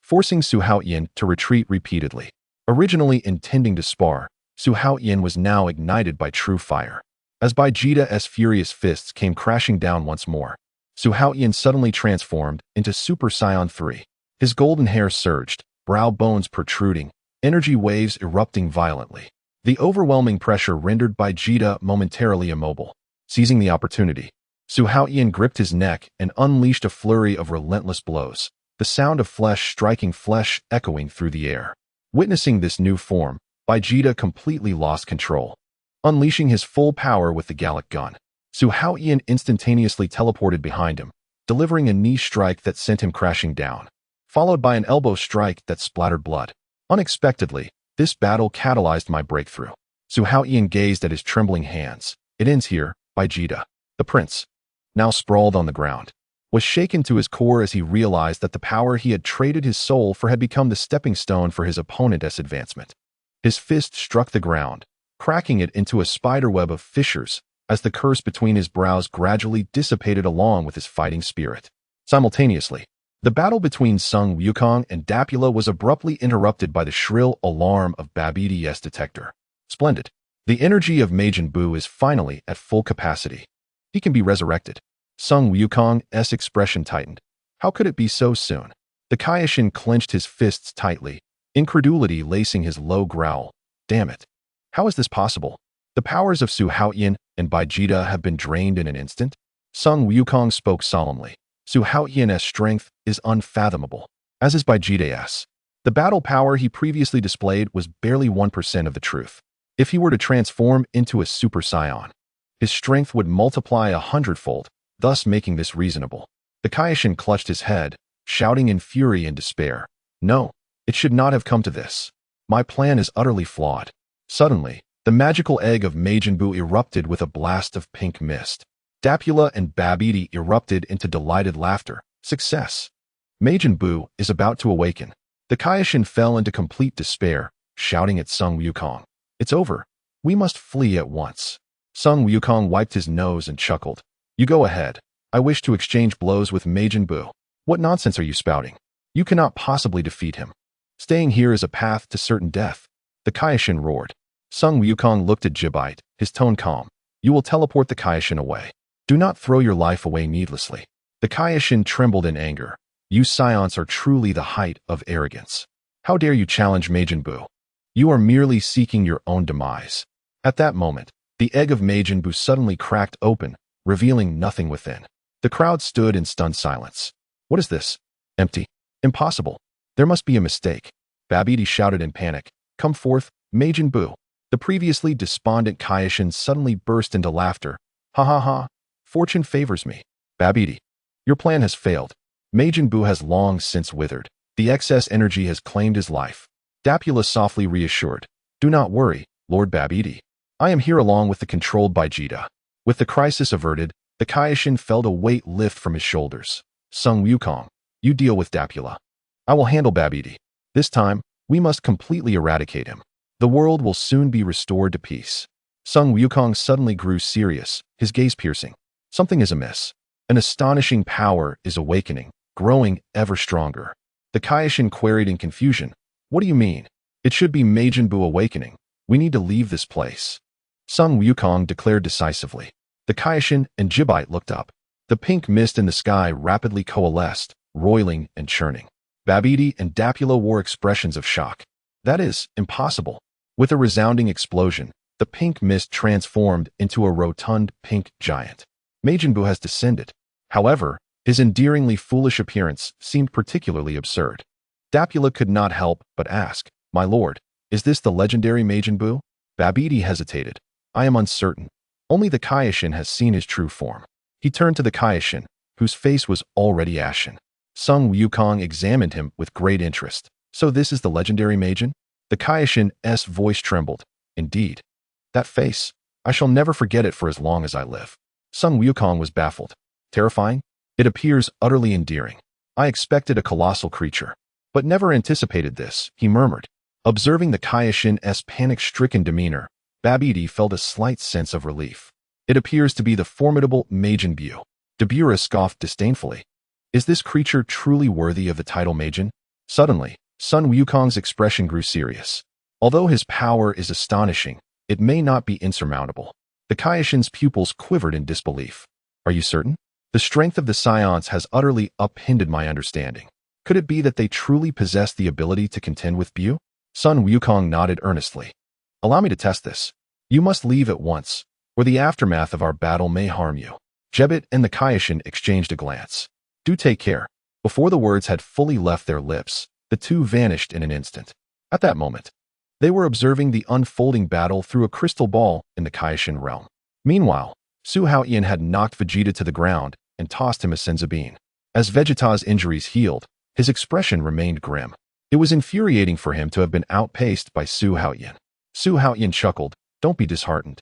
forcing Su Haotian to retreat repeatedly. Originally intending to spar, Su Haotian was now ignited by true fire. As Vegeta's furious fists came crashing down once more, Su Haotian suddenly transformed into Super Saiyan 3. His golden hair surged, brow bones protruding, energy waves erupting violently. The overwhelming pressure rendered Vegeta momentarily immobile. Seizing the opportunity, Su Haotian gripped his neck and unleashed a flurry of relentless blows, the sound of flesh striking flesh echoing through the air. Witnessing this new form, Vegeta completely lost control. Unleashing his full power with the Gallic gun, Su Haotian instantaneously teleported behind him, delivering a knee strike that sent him crashing down, followed by an elbow strike that splattered blood. Unexpectedly, this battle catalyzed my breakthrough. Su Haotian gazed at his trembling hands. "It ends here," Vegeta. The prince, now sprawled on the ground, was shaken to his core as he realized that the power he had traded his soul for had become the stepping stone for his opponent's advancement. His fist struck the ground, cracking it into a spiderweb of fissures, as the curse between his brows gradually dissipated along with his fighting spirit. Simultaneously, the battle between Sun Wukong and Dapula was abruptly interrupted by the shrill alarm of Babidi-S detector. "Splendid. The energy of Majin Buu is finally at full capacity. He can be resurrected." Sun Wukong's expression tightened. How could it be so soon? The Kaioshin clenched his fists tightly, incredulity lacing his low growl. "Damn it. How is this possible? The powers of Su Haotian and Vegeta have been drained in an instant?" Sun Wukong spoke solemnly. "Su Haotian's strength is unfathomable, as is Vegeta's. The battle power he previously displayed was barely 1% of the truth. If he were to transform into a Super Saiyan, his strength would multiply 100-fold, thus making this reasonable." The Kaioshin clutched his head, shouting in fury and despair. "No, it should not have come to this. My plan is utterly flawed." Suddenly, the magical egg of Majin Buu erupted with a blast of pink mist. Dapula and Babidi erupted into delighted laughter. "Success! Majin Buu is about to awaken." The Kaioshin fell into complete despair, shouting at Sun Wukong. "It's over. We must flee at once." Sun Wukong wiped his nose and chuckled. "You go ahead. I wish to exchange blows with Majin Buu." "What nonsense are you spouting? You cannot possibly defeat him. Staying here is a path to certain death." The Kaioshin roared. Sun Wukong looked at Jibite, his tone calm. "You will teleport the Kaioshin away. Do not throw your life away needlessly." The Kaioshin trembled in anger. "You Scions are truly the height of arrogance." How dare you challenge Majin Buu? You are merely seeking your own demise. At that moment, the egg of Majin Buu suddenly cracked open, revealing nothing within. The crowd stood in stunned silence. What is this? Empty. Impossible. There must be a mistake. Babidi shouted in panic. Come forth, Majin Buu. The previously despondent Kaioshin suddenly burst into laughter. Ha ha ha. Fortune favors me. Babidi, your plan has failed. Majin Buu has long since withered. The excess energy has claimed his life. Dapula softly reassured. Do not worry, Lord Babidi. I am here along with the controlled by Vegeta. With the crisis averted, the Kaioshin felt a weight lift from his shoulders. Sung Wukong, you deal with Dapula. I will handle Babidi. This time, we must completely eradicate him. The world will soon be restored to peace. Sung Wukong suddenly grew serious, his gaze piercing. Something is amiss. An astonishing power is awakening, growing ever stronger. The Kaioshin queried in confusion. What do you mean? It should be Majin Buu awakening. We need to leave this place. Sung Wukong declared decisively. The Kaioshin and Jibite looked up. The pink mist in the sky rapidly coalesced, roiling and churning. Babidi and Dapula wore expressions of shock. That is impossible. With a resounding explosion, the pink mist transformed into a rotund pink giant. Majin Buu has descended. However, his endearingly foolish appearance seemed particularly absurd. Dapula could not help but ask, My lord, is this the legendary Majin Buu? Babidi hesitated. I am uncertain. Only the Kaioshin has seen his true form. He turned to the Kaioshin, whose face was already ashen. Sung Wukong examined him with great interest. So this is the legendary Majin? The Kaioshin's voice trembled. Indeed. That face. I shall never forget it for as long as I live. Sung Wukong was baffled. Terrifying? It appears utterly endearing. I expected a colossal creature, but never anticipated this, he murmured. Observing the Kaioshin's panic-stricken demeanor, Babidi felt a slight sense of relief. It appears to be the formidable Majin Buu. Dabura scoffed disdainfully. Is this creature truly worthy of the title Majin? Suddenly, Sun Wukong's expression grew serious. Although his power is astonishing, it may not be insurmountable. The Kaioshin's pupils quivered in disbelief. Are you certain? The strength of the Saiyans has utterly upended my understanding. Could it be that they truly possess the ability to contend with Buu? Sun Wukong nodded earnestly. Allow me to test this. You must leave at once, or the aftermath of our battle may harm you. Jebit and the Kaioshin exchanged a glance. Do take care. Before the words had fully left their lips, the two vanished in an instant. At that moment, they were observing the unfolding battle through a crystal ball in the Kaioshin realm. Meanwhile, Su Haotian had knocked Vegeta to the ground and tossed him a senzu. As Vegeta's injuries healed, his expression remained grim. It was infuriating for him to have been outpaced by Su Haotian. Su Haotian chuckled. Don't be disheartened.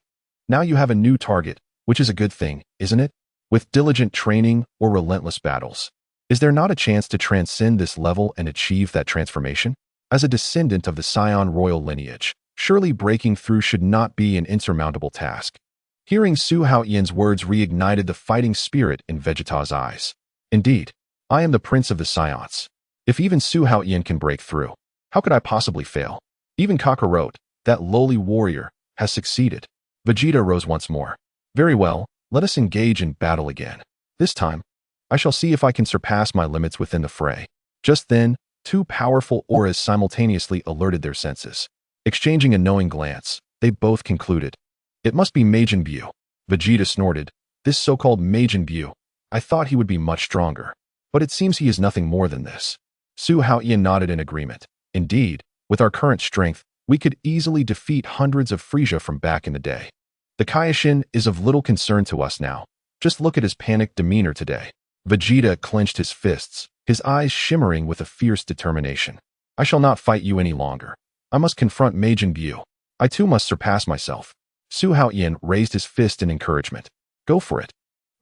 Now you have a new target, which is a good thing, isn't it? With diligent training or relentless battles. Is there not a chance to transcend this level and achieve that transformation? As a descendant of the Saiyan royal lineage, surely breaking through should not be an insurmountable task. Hearing Su Haotian's words reignited the fighting spirit in Vegeta's eyes. Indeed, I am the prince of the Saiyans. If even Su Haotian can break through, how could I possibly fail? Even Kakarot, that lowly warrior, has succeeded. Vegeta rose once more. Very well, let us engage in battle again. This time, I shall see if I can surpass my limits within the fray. Just then, two powerful auras simultaneously alerted their senses. Exchanging a knowing glance, they both concluded. It must be Majin Buu. Vegeta snorted. This so-called Majin Buu. I thought he would be much stronger. But it seems he is nothing more than this. Su Haotian nodded in agreement. Indeed, with our current strength, we could easily defeat hundreds of Frieza from back in the day. The Kaioshin is of little concern to us now. Just look at his panicked demeanor today. Vegeta clenched his fists, his eyes shimmering with a fierce determination. I shall not fight you any longer. I must confront Majin Buu. I too must surpass myself. Su Haotian raised his fist in encouragement. Go for it.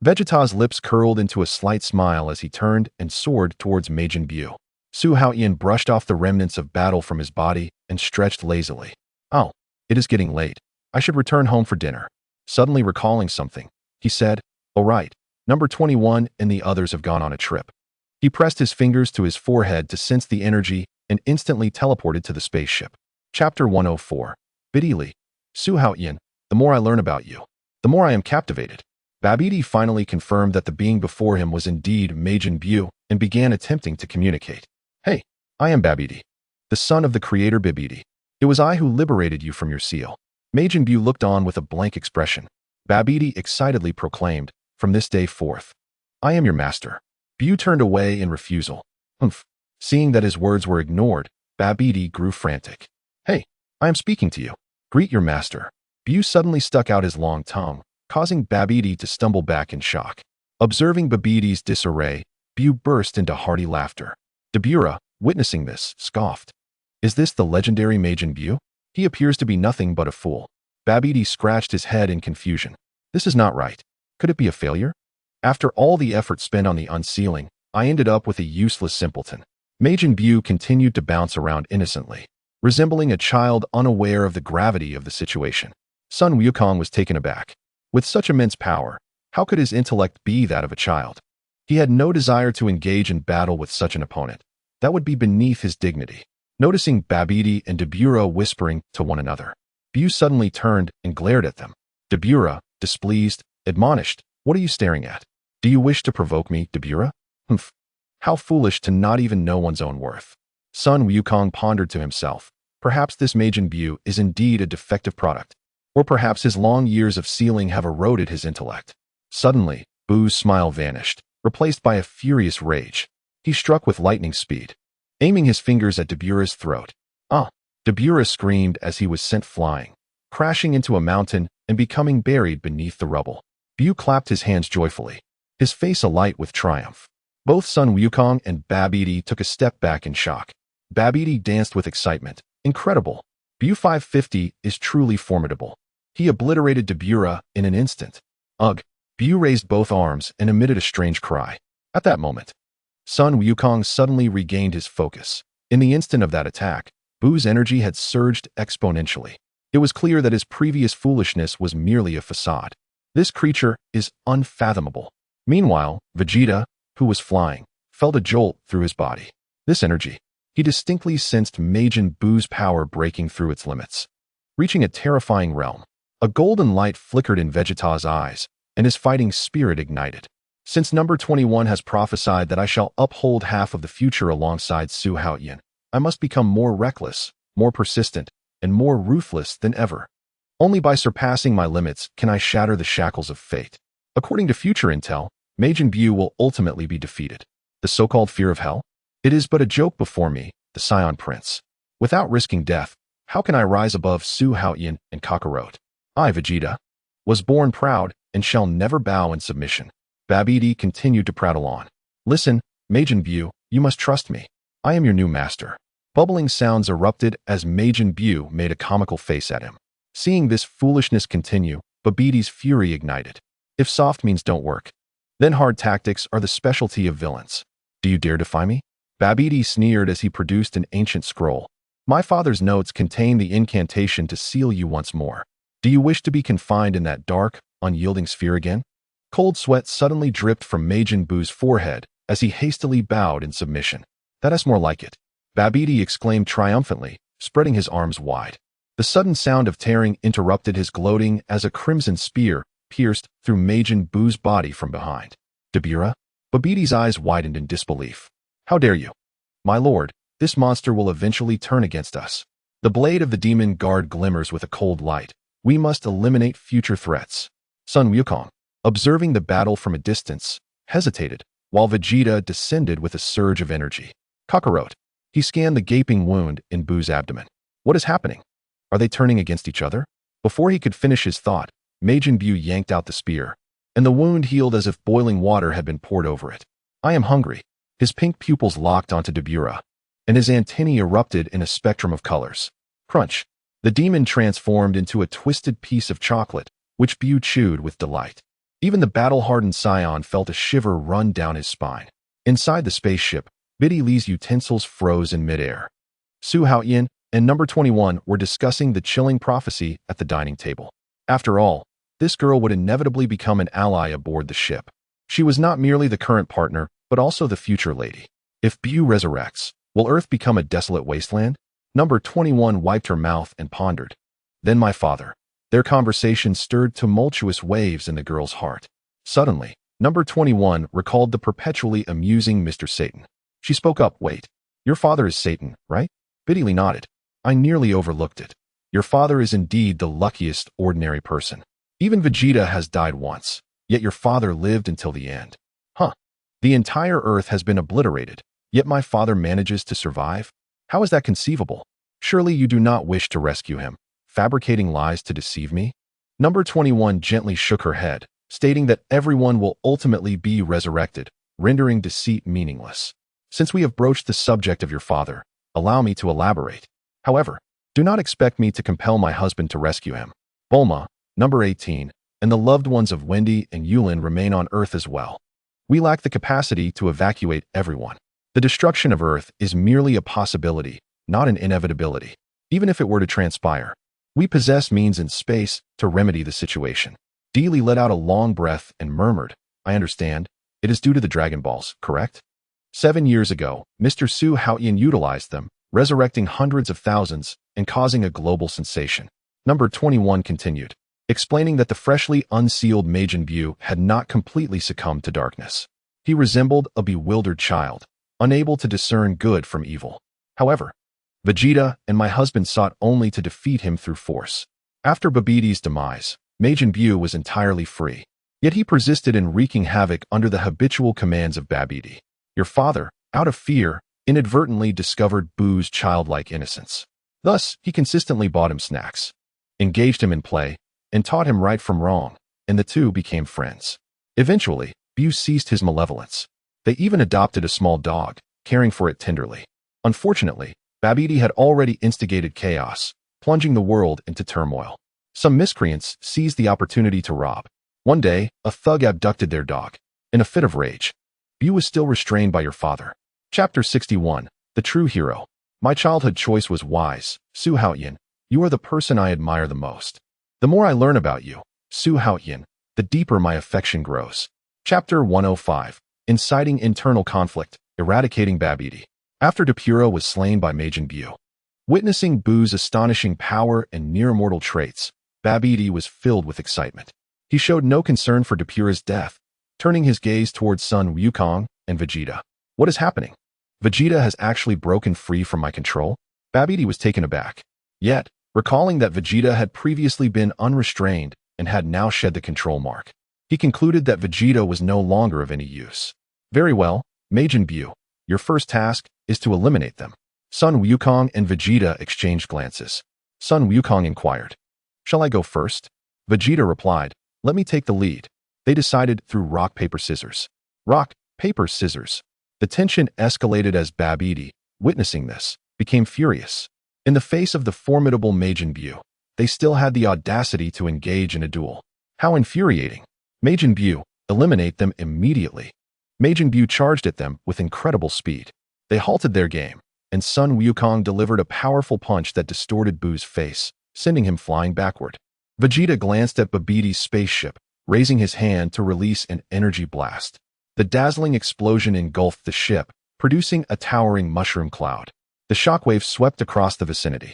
Vegeta's lips curled into a slight smile as he turned and soared towards Majin Buu. Su Haotian brushed off the remnants of battle from his body and stretched lazily. Oh, it is getting late. I should return home for dinner. Suddenly recalling something, he said, "Oh right, number 21 and the others have gone on a trip." He pressed his fingers to his forehead to sense the energy and instantly teleported to the spaceship. Chapter 104. Bidili. Su Haotian, the more I learn about you, the more I am captivated. Babidi finally confirmed that the being before him was indeed Majin Buu and began attempting to communicate. Hey, I am Babidi. the son of the creator Babidi. It was I who liberated you from your seal. Majin Buu looked on with a blank expression. Babidi excitedly proclaimed, from this day forth, I am your master. Buu turned away in refusal. Humph. Seeing that his words were ignored, Babidi grew frantic. Hey, I am speaking to you. Greet your master. Buu suddenly stuck out his long tongue, causing Babidi to stumble back in shock. Observing Babidi's disarray, Buu burst into hearty laughter. Dabura, witnessing this, scoffed. Is this the legendary Majin Buu? He appears to be nothing but a fool. Babidi scratched his head in confusion. This is not right. Could it be a failure? After all the effort spent on the unsealing, I ended up with a useless simpleton. Majin Buu continued to bounce around innocently, resembling a child unaware of the gravity of the situation. Sun Wukong was taken aback. With such immense power, how could his intellect be that of a child? He had no desire to engage in battle with such an opponent. That would be beneath his dignity. Noticing Babidi and Dabura whispering to one another, Buu suddenly turned and glared at them. Dabura, displeased, admonished, What are you staring at? Do you wish to provoke me, Dabura? Humph. How foolish to not even know one's own worth. Sun Wukong pondered to himself. Perhaps this Majin Buu is indeed a defective product. Or perhaps his long years of sealing have eroded his intellect. Suddenly, Buu's smile vanished, replaced by a furious rage. He struck with lightning speed, aiming his fingers at Dabura's throat. Ah! Dabura screamed as he was sent flying, crashing into a mountain and becoming buried beneath the rubble. Buu clapped his hands joyfully, his face alight with triumph. Both Sun Wukong and Babidi took a step back in shock. Babidi danced with excitement. Incredible! Buu 550 is truly formidable. He obliterated Dabura in an instant. Ugh! Buu raised both arms and emitted a strange cry. At that moment, Sun Wukong suddenly regained his focus. In the instant of that attack, Buu's energy had surged exponentially. It was clear that his previous foolishness was merely a facade. This creature is unfathomable. Meanwhile, Vegeta, who was flying, felt a jolt through his body. This energy, he distinctly sensed Majin Buu's power breaking through its limits. Reaching a terrifying realm, a golden light flickered in Vegeta's eyes, and his fighting spirit ignited. Since number 21 has prophesied that I shall uphold half of the future alongside Su Haotian, I must become more reckless, more persistent, and more ruthless than ever. Only by surpassing my limits can I shatter the shackles of fate. According to future intel, Majin Buu will ultimately be defeated. The so-called fear of hell? It is but a joke before me, the Saiyan prince. Without risking death, how can I rise above Su Haotian and Kakarot? I, Vegeta, was born proud and shall never bow in submission. Babidi continued to prattle on. Listen, Majin Buu, you must trust me. I am your new master. Bubbling sounds erupted as Majin Buu made a comical face at him. Seeing this foolishness continue, Babidi's fury ignited. If soft means don't work, then hard tactics are the specialty of villains. Do you dare defy me? Babidi sneered as he produced an ancient scroll. My father's notes contain the incantation to seal you once more. Do you wish to be confined in that dark, unyielding sphere again? Cold sweat suddenly dripped from Majin Buu's forehead as he hastily bowed in submission. That is more like it, Babidi exclaimed triumphantly, spreading his arms wide. The sudden sound of tearing interrupted his gloating as a crimson spear pierced through Majin Buu's body from behind. Dabura? Babidi's eyes widened in disbelief. How dare you? My lord, this monster will eventually turn against us. The blade of the demon guard glimmers with a cold light. We must eliminate future threats. Sun Wukong, observing the battle from a distance, hesitated, while Vegeta descended with a surge of energy. Kakarot. He scanned the gaping wound in Buu's abdomen. What is happening? Are they turning against each other? Before he could finish his thought, Majin Buu yanked out the spear, and the wound healed as if boiling water had been poured over it. I am hungry. His pink pupils locked onto Dabura, and his antennae erupted in a spectrum of colors. Crunch. The demon transformed into a twisted piece of chocolate, which Buu chewed with delight. Even the battle-hardened Saiyan felt a shiver run down his spine. Inside the spaceship, Biddy Lee's utensils froze in midair. Su Haotian and number 21 were discussing the chilling prophecy at the dining table. After all, this girl would inevitably become an ally aboard the ship. She was not merely the current partner, but also the future lady. If Buu resurrects, will Earth become a desolate wasteland? Number 21 wiped her mouth and pondered. Then my father. Their conversation stirred tumultuous waves in the girl's heart. Suddenly, number 21 recalled the perpetually amusing Mr. Satan. She spoke up, wait, your father is Satan, right? Bitterly nodded. I nearly overlooked it. Your father is indeed the luckiest ordinary person. Even Vegeta has died once, yet your father lived until the end. Huh. The entire Earth has been obliterated, yet my father manages to survive? How is that conceivable? Surely you do not wish to rescue him, fabricating lies to deceive me? Number 21 gently shook her head, stating that everyone will ultimately be resurrected, rendering deceit meaningless. Since we have broached the subject of your father, allow me to elaborate. However, do not expect me to compel my husband to rescue him. Bulma, number 18, and the loved ones of Wendy and Yulin remain on Earth as well. We lack the capacity to evacuate everyone. The destruction of Earth is merely a possibility, not an inevitability. Even if it were to transpire, we possess means in space to remedy the situation. Deely let out a long breath and murmured, I understand. It is due to the Dragon Balls, correct? 7 years ago, Mr. Su Haotian utilized them, resurrecting hundreds of thousands and causing a global sensation. Number 21 continued, explaining that the freshly unsealed Majin Buu had not completely succumbed to darkness. He resembled a bewildered child, unable to discern good from evil. However, Vegeta and my husband sought only to defeat him through force. After Babid's demise, Majin Buu was entirely free, yet he persisted in wreaking havoc under the habitual commands of Babidi. Your father, out of fear, inadvertently discovered Buu's childlike innocence. Thus, he consistently bought him snacks, engaged him in play, and taught him right from wrong, and the two became friends. Eventually, Buu ceased his malevolence. They even adopted a small dog, caring for it tenderly. Unfortunately, Babidi had already instigated chaos, plunging the world into turmoil. Some miscreants seized the opportunity to rob. One day, a thug abducted their dog. In a fit of rage, Buu was still restrained by your father. Chapter 61, The True Hero. My childhood choice was wise. Su Haotian, you are the person I admire the most. The more I learn about you, Su Haotian, the deeper my affection grows. Chapter 105, Inciting Internal Conflict, Eradicating Babidi. After Depura was slain by Majin Buu, witnessing Buu's astonishing power and near-immortal traits, Babidi was filled with excitement. He showed no concern for Depura's death, turning his gaze towards Sun Wukong and Vegeta. What is happening? Vegeta has actually broken free from my control? Babidi was taken aback. Yet, recalling that Vegeta had previously been unrestrained and had now shed the control mark, he concluded that Vegeta was no longer of any use. Very well, Majin Buu, your first task is to eliminate them. Sun Wukong and Vegeta exchanged glances. Sun Wukong inquired, shall I go first? Vegeta replied, let me take the lead. They decided through rock, paper, scissors. Rock, paper, scissors. The tension escalated as Babidi, witnessing this, became furious. In the face of the formidable Majin Buu, they still had the audacity to engage in a duel. How infuriating. Majin Buu, eliminate them immediately. Majin Buu charged at them with incredible speed. They halted their game, and Sun Wukong delivered a powerful punch that distorted Buu's face, sending him flying backward. Vegeta glanced at Babidi's spaceship, raising his hand to release an energy blast. The dazzling explosion engulfed the ship, producing a towering mushroom cloud. The shockwave swept across the vicinity.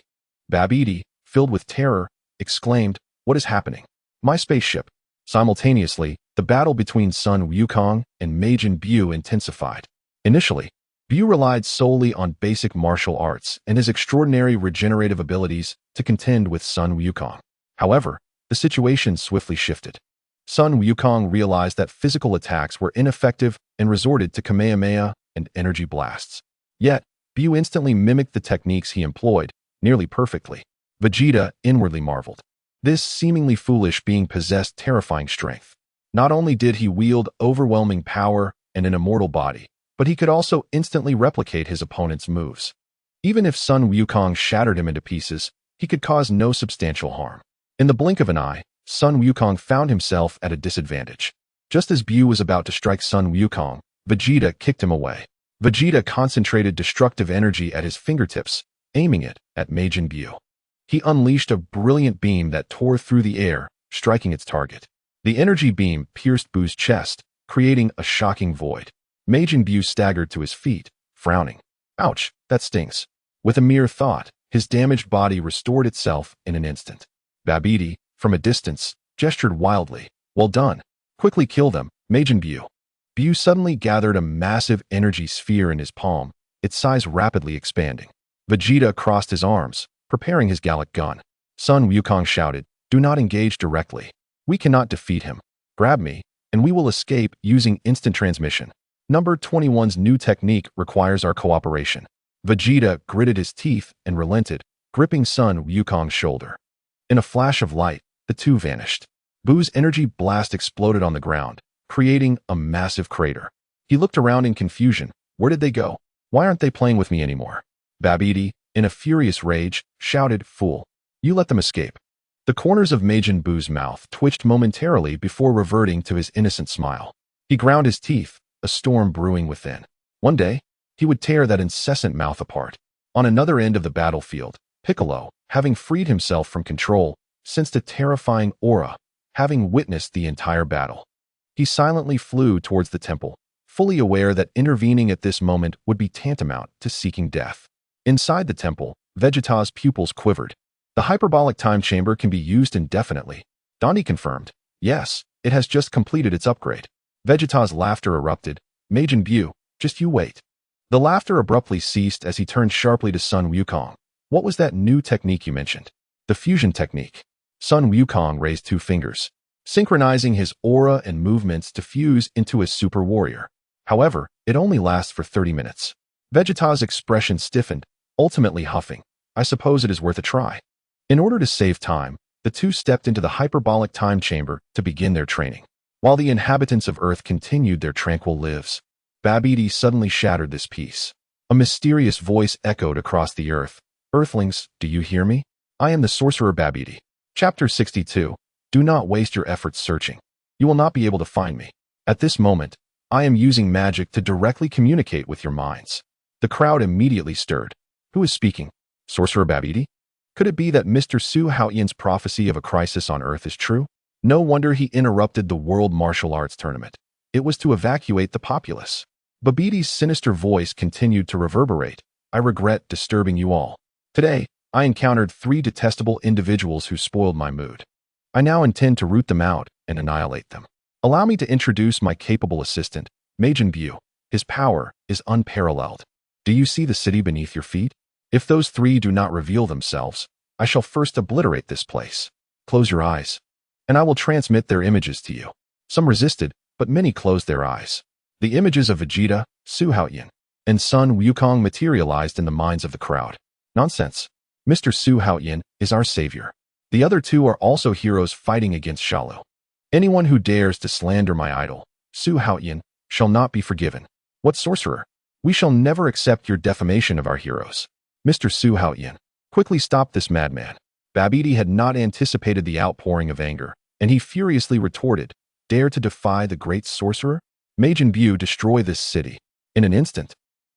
Babidi, filled with terror, exclaimed, what is happening? My spaceship. Simultaneously, the battle between Sun Wukong and Majin Buu intensified. Initially, Buu relied solely on basic martial arts and his extraordinary regenerative abilities to contend with Sun Wukong. However, the situation swiftly shifted. Sun Wukong realized that physical attacks were ineffective and resorted to Kamehameha and energy blasts. Yet, Buu instantly mimicked the techniques he employed, nearly perfectly. Vegeta inwardly marveled. This seemingly foolish being possessed terrifying strength. Not only did he wield overwhelming power and an immortal body, but he could also instantly replicate his opponent's moves. Even if Sun Wukong shattered him into pieces, he could cause no substantial harm. In the blink of an eye, Sun Wukong found himself at a disadvantage. Just as Buu was about to strike Sun Wukong, Vegeta kicked him away. Vegeta concentrated destructive energy at his fingertips, aiming it at Majin Buu. He unleashed a brilliant beam that tore through the air, striking its target. The energy beam pierced Buu's chest, creating a shocking void. Majin Buu staggered to his feet, frowning. Ouch, that stings. With a mere thought, his damaged body restored itself in an instant. Babidi, from a distance, gestured wildly. Well done. Quickly kill them, Majin Buu. Buu suddenly gathered a massive energy sphere in his palm, its size rapidly expanding. Vegeta crossed his arms, preparing his Gallic gun. Sun Wukong shouted, "Do not engage directly. We cannot defeat him. Grab me, and we will escape using instant transmission. Number 21's new technique requires our cooperation." Vegeta gritted his teeth and relented, gripping Sun Wukong's shoulder. In a flash of light, the two vanished. Buu's energy blast exploded on the ground, creating a massive crater. He looked around in confusion. Where did they go? Why aren't they playing with me anymore? Babidi, in a furious rage, shouted, "Fool! You let them escape." The corners of Majin Buu's mouth twitched momentarily before reverting to his innocent smile. He ground his teeth, a storm brewing within. One day, he would tear that incessant mouth apart. On another end of the battlefield, Piccolo, having freed himself from control, sensed a terrifying aura, having witnessed the entire battle. He silently flew towards the temple, fully aware that intervening at this moment would be tantamount to seeking death. Inside the temple, Vegeta's pupils quivered. The hyperbolic time chamber can be used indefinitely. Donnie confirmed. Yes, it has just completed its upgrade. Vegeta's laughter erupted. Majin Buu, just you wait. The laughter abruptly ceased as he turned sharply to Sun Wukong. What was that new technique you mentioned? The fusion technique. Sun Wukong raised two fingers, synchronizing his aura and movements to fuse into a super warrior. However, it only lasts for 30 minutes. Vegeta's expression stiffened, ultimately huffing. I suppose it is worth a try. In order to save time, the two stepped into the hyperbolic time chamber to begin their training. While the inhabitants of Earth continued their tranquil lives, Babidi suddenly shattered this peace. A mysterious voice echoed across the earth. Earthlings, do you hear me? I am the sorcerer Babidi. Chapter 62. Do not waste your efforts searching. You will not be able to find me. At this moment, I am using magic to directly communicate with your minds. The crowd immediately stirred. Who is speaking? Sorcerer Babidi? Could it be that Mr. Su Haotian's prophecy of a crisis on Earth is true? No wonder he interrupted the World Martial Arts Tournament. It was to evacuate the populace. Babidi's sinister voice continued to reverberate. I regret disturbing you all. Today, I encountered 3 detestable individuals who spoiled my mood. I now intend to root them out and annihilate them. Allow me to introduce my capable assistant, Majin Buu. His power is unparalleled. Do you see the city beneath your feet? If those 3 do not reveal themselves, I shall first obliterate this place. Close your eyes, and I will transmit their images to you. Some resisted, but many closed their eyes. The images of Vegeta, Su Haotian, and Sun Wukong materialized in the minds of the crowd. Nonsense. Mr. Su Haotian is our savior. The other 2 are also heroes fighting against Shalu. Anyone who dares to slander my idol, Su Haotian, shall not be forgiven. What sorcerer? We shall never accept your defamation of our heroes. Mr. Su Haotian, quickly stop this madman. Babidi had not anticipated the outpouring of anger, and he furiously retorted, Dare to defy the great sorcerer? Majin Buu, destroy this city. In an instant,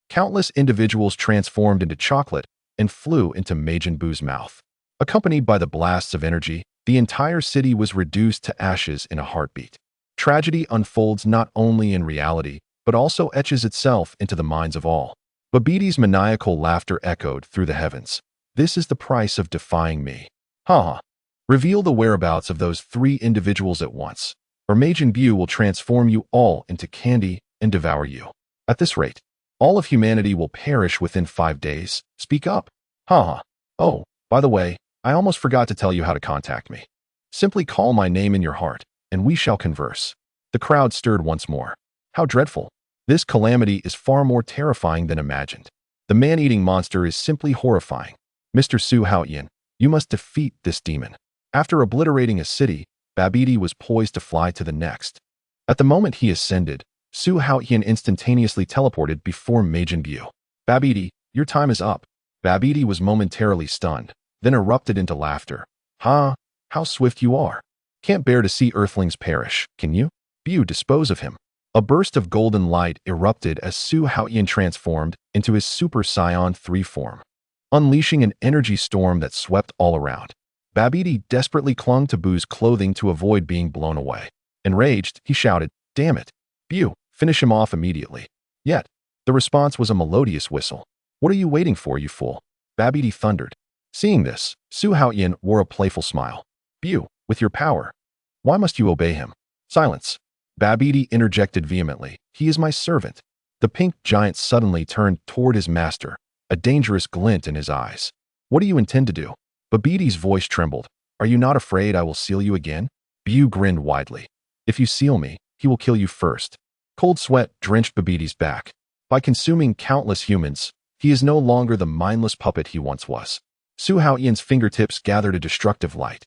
countless individuals transformed into chocolate and flew into Majin Buu's mouth. Accompanied by the blasts of energy, the entire city was reduced to ashes in a heartbeat. Tragedy unfolds not only in reality, but also etches itself into the minds of all. Babidi's maniacal laughter echoed through the heavens. This is the price of defying me. Ha! Reveal the whereabouts of those 3 individuals at once, or Majin Buu will transform you all into candy and devour you. At this rate, all of humanity will perish within 5 days. Speak up. Ha! Oh, by the way, I almost forgot to tell you how to contact me. Simply call my name in your heart, and we shall converse. The crowd stirred once more. How dreadful. This calamity is far more terrifying than imagined. The man-eating monster is simply horrifying. Mr. Su Haotian, you must defeat this demon. After obliterating a city, Babidi was poised to fly to the next. At the moment he ascended, Su Haotian instantaneously teleported before Majin Buu. Babidi, your time is up. Babidi was momentarily stunned, then erupted into laughter. Ha! How swift you are. Can't bear to see earthlings perish, can you? Buu, dispose of him. A burst of golden light erupted as Su Haotian transformed into his Super Saiyan 3 form, unleashing an energy storm that swept all around. Babidi desperately clung to Buu's clothing to avoid being blown away. Enraged, he shouted, Damn it! Buu, finish him off immediately. Yet, the response was a melodious whistle. What are you waiting for, you fool? Babidi thundered. Seeing this, Su Haotian wore a playful smile. Buu, with your power, why must you obey him? Silence. Babidi interjected vehemently. He is my servant. The pink giant suddenly turned toward his master, a dangerous glint in his eyes. What do you intend to do? Babiti's voice trembled. Are you not afraid I will seal you again? Bu grinned widely. If you seal me, he will kill you first. Cold sweat drenched Babiti's back. By consuming countless humans, he is no longer the mindless puppet he once was. Su Haotian's fingertips gathered a destructive light.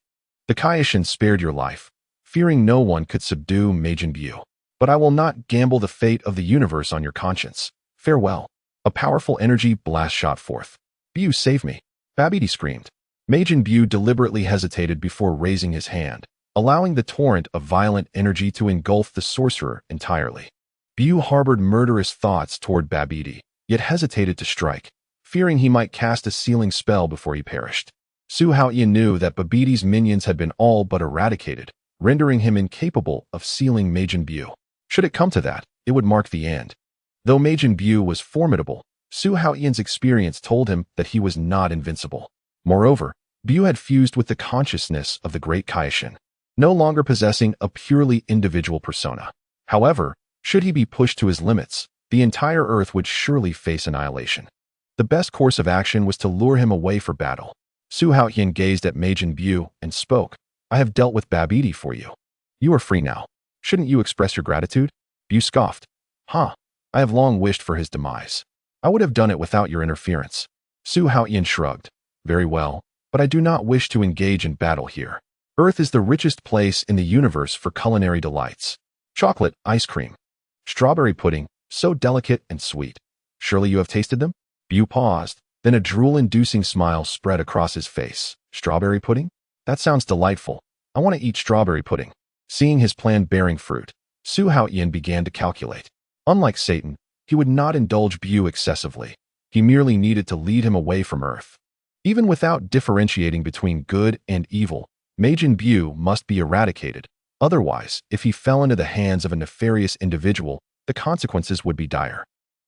The Kaioshin spared your life, fearing no one could subdue Majin Bu. But I will not gamble the fate of the universe on your conscience. Farewell. A powerful energy blast shot forth. Bu, save me. Babidi screamed. Majin Bu deliberately hesitated before raising his hand, allowing the torrent of violent energy to engulf the sorcerer entirely. Bu harbored murderous thoughts toward Babidi, yet hesitated to strike, fearing he might cast a sealing spell before he perished. Su Haotian knew that Babidi's minions had been all but eradicated, rendering him incapable of sealing Majin Bu. Should it come to that, it would mark the end. Though Majin Bu was formidable, Su Haotian's experience told him that he was not invincible. Moreover, Bu had fused with the consciousness of the great Kaioshin, no longer possessing a purely individual persona. However, should he be pushed to his limits, the entire Earth would surely face annihilation. The best course of action was to lure him away for battle. Su Haotian gazed at Majin Bu and spoke. I have dealt with Babidi for you. You are free now. Shouldn't you express your gratitude? Bu scoffed. I have long wished for his demise. I would have done it without your interference. Su Haotian shrugged. Very well, but I do not wish to engage in battle here. Earth is the richest place in the universe for culinary delights. Chocolate, ice cream, strawberry pudding, so delicate and sweet. Surely you have tasted them? Bu paused, then a drool-inducing smile spread across his face. Strawberry pudding? That sounds delightful. I want to eat strawberry pudding. Seeing his plan bearing fruit, Su Haotian began to calculate. Unlike Satan, he would not indulge Bu excessively. He merely needed to lead him away from Earth. Even without differentiating between good and evil, Majin Bu must be eradicated. Otherwise, if he fell into the hands of a nefarious individual, the consequences would be dire.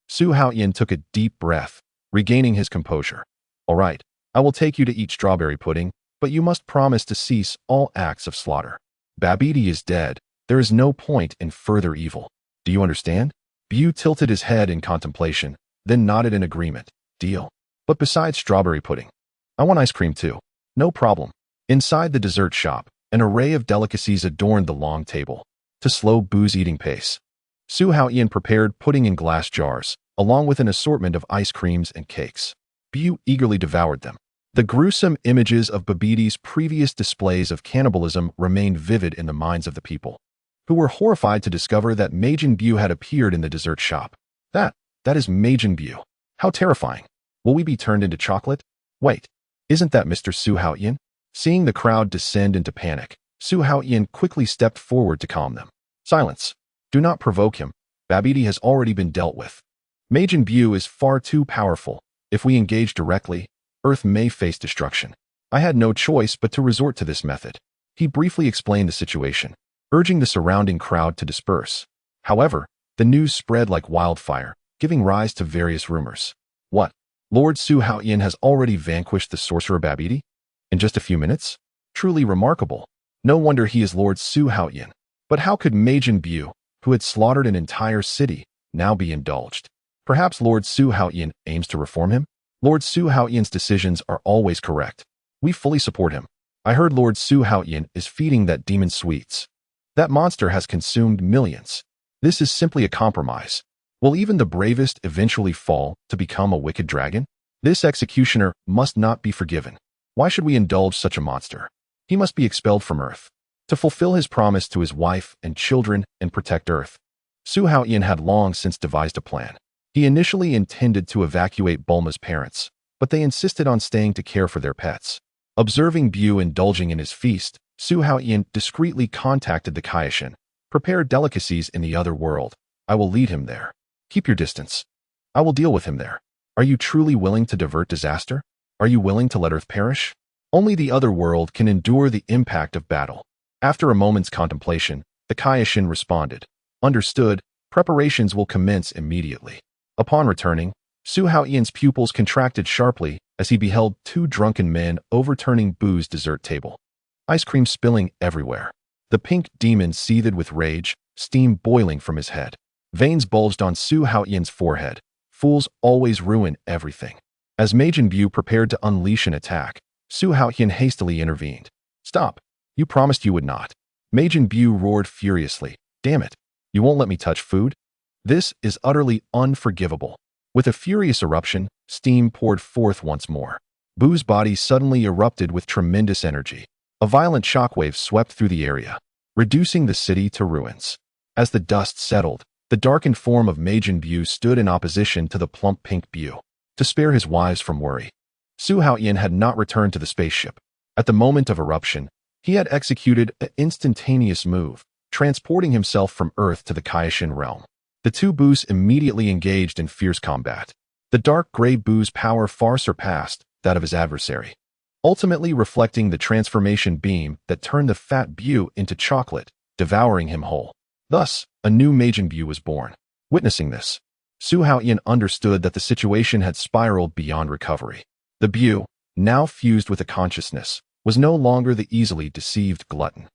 Su Haotian took a deep breath, regaining his composure. All right, I will take you to eat strawberry pudding, but you must promise to cease all acts of slaughter. Babidi is dead. There is no point in further evil. Do you understand? Bu tilted his head in contemplation, then nodded in agreement. Deal. But besides strawberry pudding, I want ice cream too. No problem. Inside the dessert shop, an array of delicacies adorned the long table. To slow Bu's eating pace, Su Haotian prepared pudding in glass jars, along with an assortment of ice creams and cakes. Bu eagerly devoured them. The gruesome images of Babidi's previous displays of cannibalism remained vivid in the minds of the people, who were horrified to discover that Majin Bu had appeared in the dessert shop. That is Majin Bu. How terrifying. Will we be turned into chocolate? Wait, isn't that Mr. Su Haotian? Seeing the crowd descend into panic, Su Haotian quickly stepped forward to calm them. Silence. Do not provoke him. Babidi has already been dealt with. Majin Bu is far too powerful. If we engage directly, Earth may face destruction. I had no choice but to resort to this method. He briefly explained the situation, urging the surrounding crowd to disperse. However, the news spread like wildfire, giving rise to various rumors. What? Lord Su Haotian has already vanquished the sorcerer Babidi? In just a few minutes? Truly remarkable. No wonder he is Lord Su Haotian. But how could Majin Bu, who had slaughtered an entire city, now be indulged? Perhaps Lord Su Haotian aims to reform him? Lord Su Haotian's decisions are always correct. We fully support him. I heard Lord Su Haotian is feeding that demon sweets. That monster has consumed millions. This is simply a compromise. Will even the bravest eventually fall to become a wicked dragon? This executioner must not be forgiven. Why should we indulge such a monster? He must be expelled from Earth. To fulfill his promise to his wife and children and protect Earth, Su Haotian had long since devised a plan. He initially intended to evacuate Bulma's parents, but they insisted on staying to care for their pets. Observing Bu indulging in his feast, Su Haotian discreetly contacted the Kaioshin. Prepare delicacies in the other world. I will lead him there. Keep your distance. I will deal with him there. Are you truly willing to divert disaster? Are you willing to let Earth perish? Only the other world can endure the impact of battle. After a moment's contemplation, the Kaioshin responded. Understood, preparations will commence immediately. Upon returning, Su Haotian's pupils contracted sharply as he beheld two drunken men overturning Bu's dessert table. Ice cream spilling everywhere. The pink demon seethed with rage, steam boiling from his head. Veins bulged on Su Haotian's forehead. Fools always ruin everything. As Majin Buu prepared to unleash an attack, Su Haotian hastily intervened. Stop! You promised you would not. Majin Buu roared furiously. Damn it! You won't let me touch food? This is utterly unforgivable. With a furious eruption, steam poured forth once more. Buu's body suddenly erupted with tremendous energy. A violent shockwave swept through the area, reducing the city to ruins. As the dust settled, the darkened form of Majin Buu stood in opposition to the plump pink Buu. To spare his wives from worry, Su Haotian had not returned to the spaceship. At the moment of eruption, he had executed an instantaneous move, transporting himself from Earth to the Kaishin realm. The two Buus immediately engaged in fierce combat. The dark gray Buu's power far surpassed that of his adversary, ultimately reflecting the transformation beam that turned the fat Buu into chocolate, devouring him whole. Thus, a new Majin Buu was born. Witnessing this, Su Haotian understood that the situation had spiraled beyond recovery. The Buu, now fused with a consciousness, was no longer the easily deceived glutton.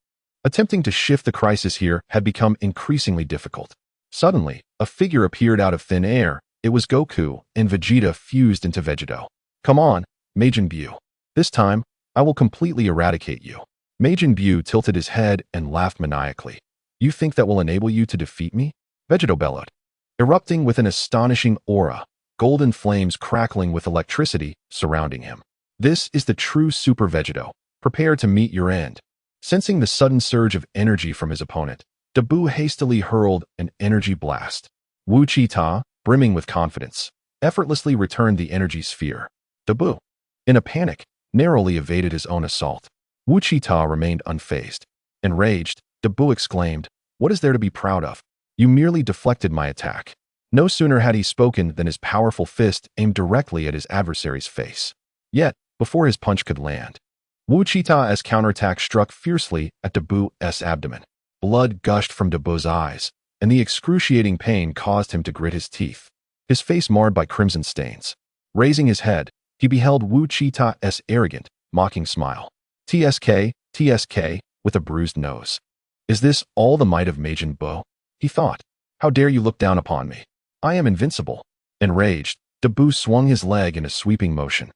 Attempting to shift the crisis here had become increasingly difficult. Suddenly, a figure appeared out of thin air. It was Goku and Vegeta fused into Vegito. Come on, Majin Buu. This time, I will completely eradicate you. Majin Buu tilted his head and laughed maniacally. You think that will enable you to defeat me? Vegito bellowed. Erupting with an astonishing aura, golden flames crackling with electricity surrounding him. This is the true Super Vegito. Prepare to meet your end. Sensing the sudden surge of energy from his opponent, Buu hastily hurled an energy blast. Wu Chi-ta, brimming with confidence, effortlessly returned the energy sphere. Buu, in a panic, narrowly evaded his own assault. Wu Chi-ta remained unfazed. Enraged, Buu exclaimed, "What is there to be proud of? You merely deflected my attack." No sooner had he spoken than his powerful fist aimed directly at his adversary's face. Yet, before his punch could land, Wu Chi-ta's counterattack struck fiercely at Buu's abdomen. Blood gushed from Buu's eyes, and the excruciating pain caused him to grit his teeth, his face marred by crimson stains. Raising his head, he beheld Wu Chi-ta's arrogant, mocking smile. TSK, TSK, with a bruised nose. Is this all the might of Majin Buu? He thought. How dare you look down upon me? I am invincible. Enraged, Buu swung his leg in a sweeping motion.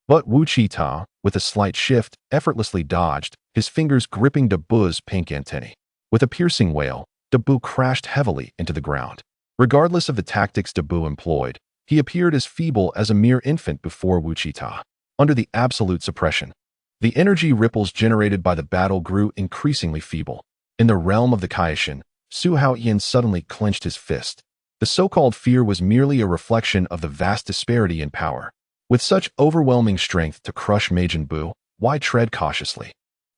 But Wu Chi-ta, with a slight shift, effortlessly dodged, his fingers gripping Buu's pink antennae. With a piercing wail, Buu crashed heavily into the ground. Regardless of the tactics Buu employed, he appeared as feeble as a mere infant before Wu Chi-ta. Under the absolute suppression, the energy ripples generated by the battle grew increasingly feeble. In the realm of the Kaishin, Su Haotian suddenly clenched his fist. The so-called fear was merely a reflection of the vast disparity in power. With such overwhelming strength to crush Majin Buu, why tread cautiously?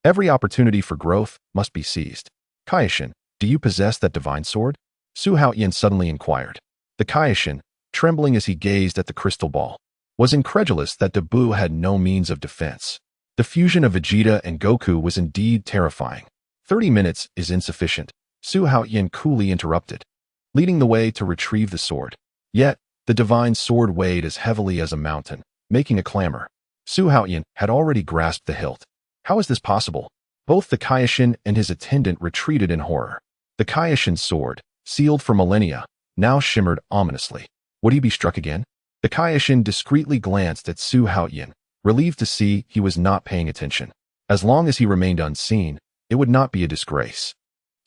Every opportunity for growth must be seized. Kaishin, do you possess that divine sword? Su Haotian suddenly inquired. The Kaishin, trembling as he gazed at the crystal ball, was incredulous that Buu had no means of defense. The fusion of Vegeta and Goku was indeed terrifying. 30 minutes is insufficient, Su Haotian coolly interrupted, leading the way to retrieve the sword. Yet, the divine sword weighed as heavily as a mountain, making a clamor. Su Haotian had already grasped the hilt. How is this possible? Both the Kaishin and his attendant retreated in horror. The Kaishin sword, sealed for millennia, now shimmered ominously. Would he be struck again? The Kaishin discreetly glanced at Su Haotian, relieved to see he was not paying attention. As long as he remained unseen, it would not be a disgrace.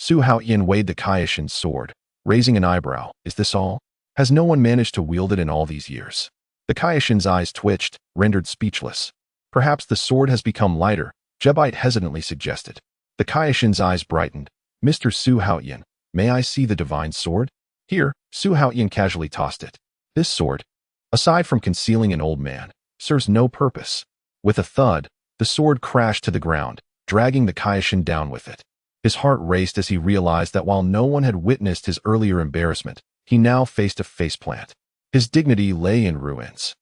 Su Haotian weighed the Kaishin's sword, raising an eyebrow. Is this all? Has no one managed to wield it in all these years? The Kaishin's eyes twitched, rendered speechless. Perhaps the sword has become lighter, Jebite hesitantly suggested. The Kaishin's eyes brightened. Mr. Su Haotian, may I see the divine sword? Here, Su Haotian casually tossed it. This sword, aside from concealing an old man, serves no purpose. With a thud, the sword crashed to the ground, dragging the Kaishin down with it. His heart raced as he realized that while no one had witnessed his earlier embarrassment, he now faced a faceplant. His dignity lay in ruins.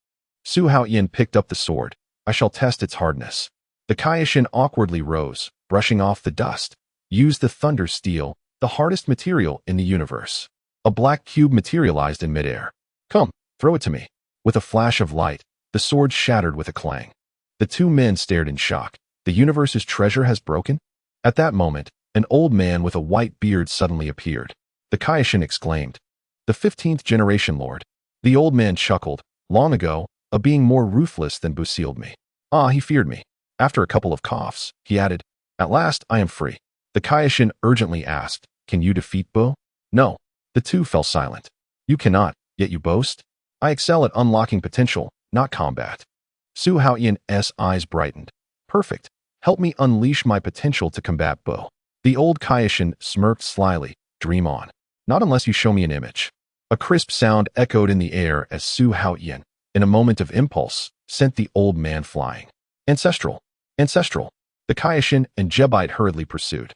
Su Haotian picked up the sword. I shall test its hardness. The Kaishin awkwardly rose, brushing off the dust. Use the thunder steel, the hardest material in the universe. A black cube materialized in midair. Come, throw it to me. With a flash of light, the sword shattered with a clang. The two men stared in shock. The universe's treasure has broken? At that moment, an old man with a white beard suddenly appeared. The Kaishin exclaimed, "The 15th generation lord." The old man chuckled. Long ago, A being more ruthless than Bu sealed me. Ah, he feared me. After a couple of coughs, he added, "At last, I am free." The Kaioshin urgently asked, "Can you defeat Bu?" "No." The two fell silent. "You cannot, yet you boast?" "I excel at unlocking potential, not combat." Su Haotian's eyes brightened. "Perfect. Help me unleash my potential to combat Bu." The old Kaioshin smirked slyly. "Dream on. Not unless you show me an image." A crisp sound echoed in the air as Su Haotian, in a moment of impulse, sent the old man flying. "Ancestral! Ancestral!" The Kaioshin and Jebite hurriedly pursued.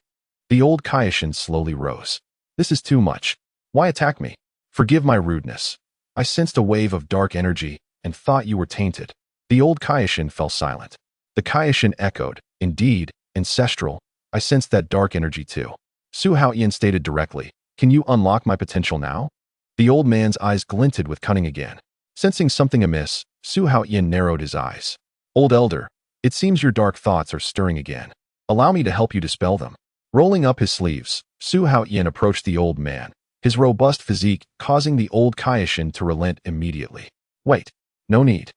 The old Kaioshin slowly rose. "This is too much. Why attack me? Forgive my rudeness. I sensed a wave of dark energy and thought you were tainted." The old Kaioshin fell silent. The Kaioshin echoed, "Indeed, ancestral, I sensed that dark energy too." Su Haotian stated directly, "Can you unlock my potential now?" The old man's eyes glinted with cunning again. Sensing something amiss, Su Haotian narrowed his eyes. "Old elder, it seems your dark thoughts are stirring again. Allow me to help you dispel them." Rolling up his sleeves, Su Haotian approached the old man, his robust physique causing the old Kaioshin to relent immediately. "Wait. No need.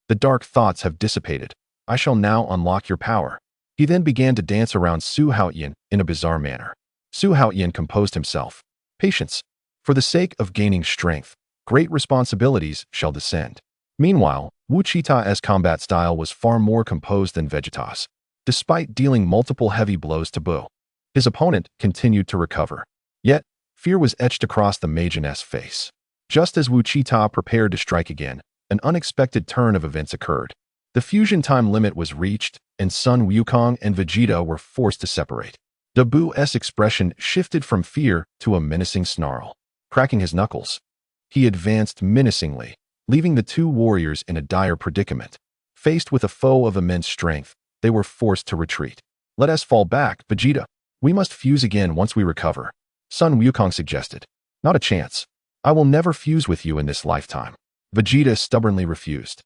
The dark thoughts have dissipated. I shall now unlock your power." He then began to dance around Su Haotian in a bizarre manner. Su Haotian composed himself. "Patience. For the sake of gaining strength, great responsibilities shall descend." Meanwhile, Vegeta's combat style was far more composed than Vegeta's. Despite dealing multiple heavy blows to Bu, his opponent continued to recover. Yet, fear was etched across the Majin's face. Just as Vegeta prepared to strike again, an unexpected turn of events occurred. The fusion time limit was reached, and Sun Wukong and Vegeta were forced to separate. The Bu's expression shifted from fear to a menacing snarl. Cracking his knuckles, he advanced menacingly, leaving the two warriors in a dire predicament. Faced with a foe of immense strength, they were forced to retreat. "Let us fall back, Vegeta. We must fuse again once we recover," Sun Wukong suggested. "Not a chance. I will never fuse with you in this lifetime." Vegeta stubbornly refused.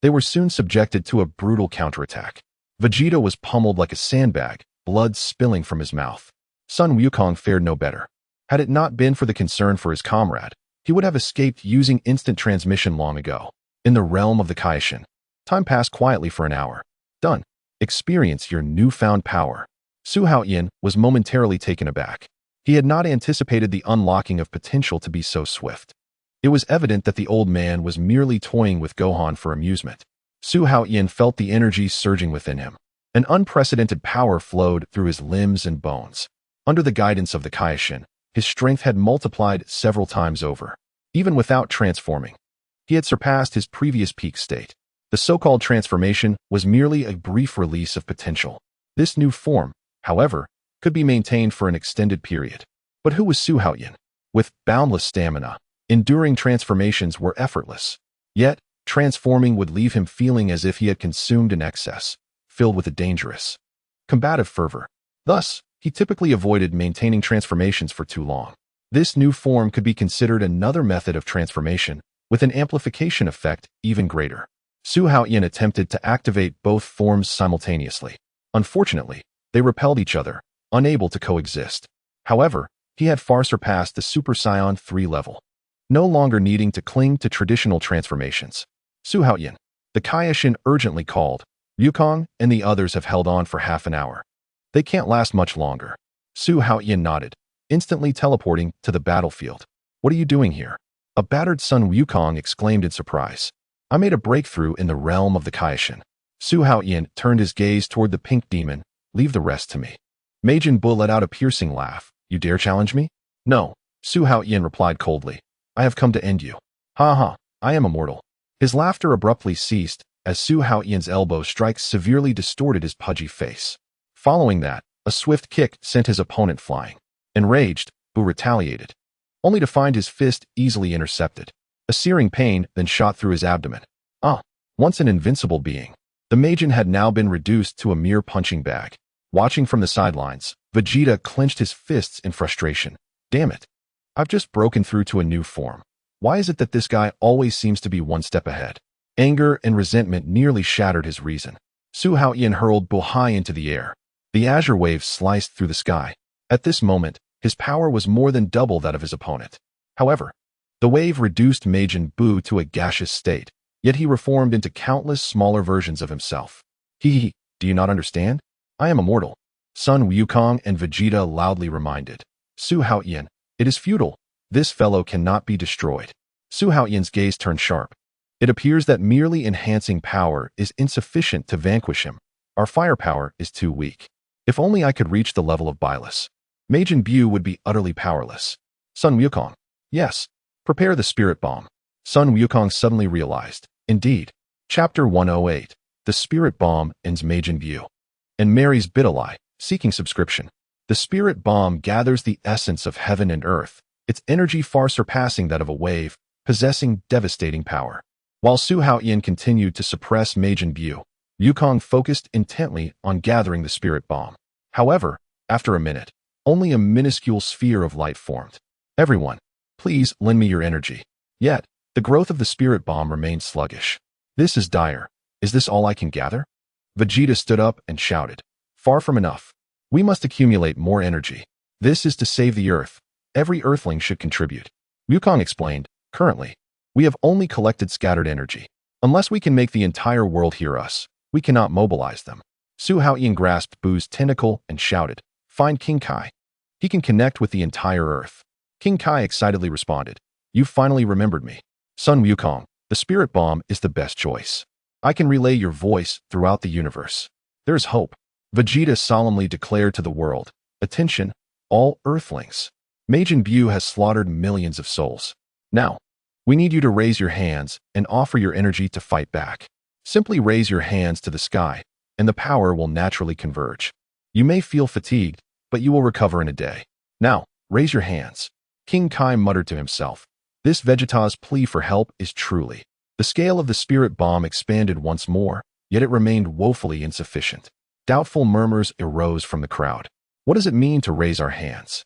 They were soon subjected to a brutal counterattack. Vegeta was pummeled like a sandbag, blood spilling from his mouth. Sun Wukong fared no better. Had it not been for the concern for his comrade, he would have escaped using instant transmission long ago. In the realm of the Kaioshin, time passed quietly for an hour. "Done. Experience your newfound power." Su Haotian was momentarily taken aback. He had not anticipated the unlocking of potential to be so swift. It was evident that the old man was merely toying with Gohan for amusement. Su Haotian felt the energy surging within him. An unprecedented power flowed through his limbs and bones. Under the guidance of the Kaioshin, his strength had multiplied several times over. Even without transforming, he had surpassed his previous peak state. The so-called transformation was merely a brief release of potential. This new form, however, could be maintained for an extended period. But who was Su Haotian? With boundless stamina, enduring transformations were effortless. Yet, transforming would leave him feeling as if he had consumed an excess, filled with a dangerous, combative fervor. Thus, he typically avoided maintaining transformations for too long. This new form could be considered another method of transformation, with an amplification effect even greater. Su Haotian attempted to activate both forms simultaneously. Unfortunately, they repelled each other, unable to coexist. However, he had far surpassed the Super Saiyan 3 level, no longer needing to cling to traditional transformations. "Su Haotian," the Kaioshin urgently called. "Wukong and the others have held on for half an hour. They can't last much longer." Su Haotian nodded, instantly teleporting to the battlefield. "What are you doing here?" A battered Sun Wukong exclaimed in surprise. "I made a breakthrough in the realm of the Kaioshin." Su Haotian turned his gaze toward the pink demon. "Leave the rest to me." Majin Buu let out a piercing laugh. "You dare challenge me?" "No," Su Haotian replied coldly. "I have come to end you." "Ha ha, I am immortal." His laughter abruptly ceased as Su Haotian's elbow strike severely distorted his pudgy face. Following that, a swift kick sent his opponent flying. Enraged, Bu retaliated, only to find his fist easily intercepted. A searing pain then shot through his abdomen. Once an invincible being, the Majin had now been reduced to a mere punching bag. Watching from the sidelines, Vegeta clenched his fists in frustration. "Damn it. I've just broken through to a new form. Why is it that this guy always seems to be one step ahead?" Anger and resentment nearly shattered his reason. Su Haotian hurled Bu high into the air. The azure wave sliced through the sky. At this moment, his power was more than double that of his opponent. However, the wave reduced Majin Buu to a gaseous state, Yet he reformed into countless smaller versions of himself. Do you not understand? I am immortal. Sun Wukong and Vegeta loudly reminded. Su Haotian, it is futile. This fellow cannot be destroyed. Su Haotian's gaze turned sharp. It appears that merely enhancing power is insufficient to vanquish him. Our firepower is too weak. If only I could reach the level of Bylus. Majin Buu would be utterly powerless. Sun Wukong. Yes. Prepare the spirit bomb. Sun Wukong suddenly realized. Indeed. Chapter 108. The spirit bomb ends Majin Buu. And Mary's Bidalai, seeking subscription. The spirit bomb gathers the essence of heaven and earth, its energy far surpassing that of a wave, possessing devastating power. While Su Haotian continued to suppress Majin Buu, Wukong focused intently on gathering the spirit bomb. However, after a minute, only a minuscule sphere of light formed. Everyone, please lend me your energy. Yet, the growth of the spirit bomb remained sluggish. This is dire. Is this all I can gather? Vegeta stood up and shouted. Far from enough. We must accumulate more energy. This is to save the Earth. Every Earthling should contribute. Wukong explained. Currently, we have only collected scattered energy. Unless we can make the entire world hear us, we cannot mobilize them. Su Haotian grasped Buu's tentacle and shouted. Find King Kai. He can connect with the entire Earth. King Kai excitedly responded. You finally remembered me. Sun Wukong, the spirit bomb is the best choice. I can relay your voice throughout the universe. There is hope. Vegeta solemnly declared to the world. Attention, all Earthlings. Majin Buu has slaughtered millions of souls. Now, we need you to raise your hands and offer your energy to fight back. Simply raise your hands to the sky, and the power will naturally converge. You may feel fatigued, but you will recover in a day. Now, raise your hands. King Kai muttered to himself. This Vegeta's plea for help is truly. The scale of the spirit bomb expanded once more, yet it remained woefully insufficient. Doubtful murmurs arose from the crowd. What does it mean to raise our hands?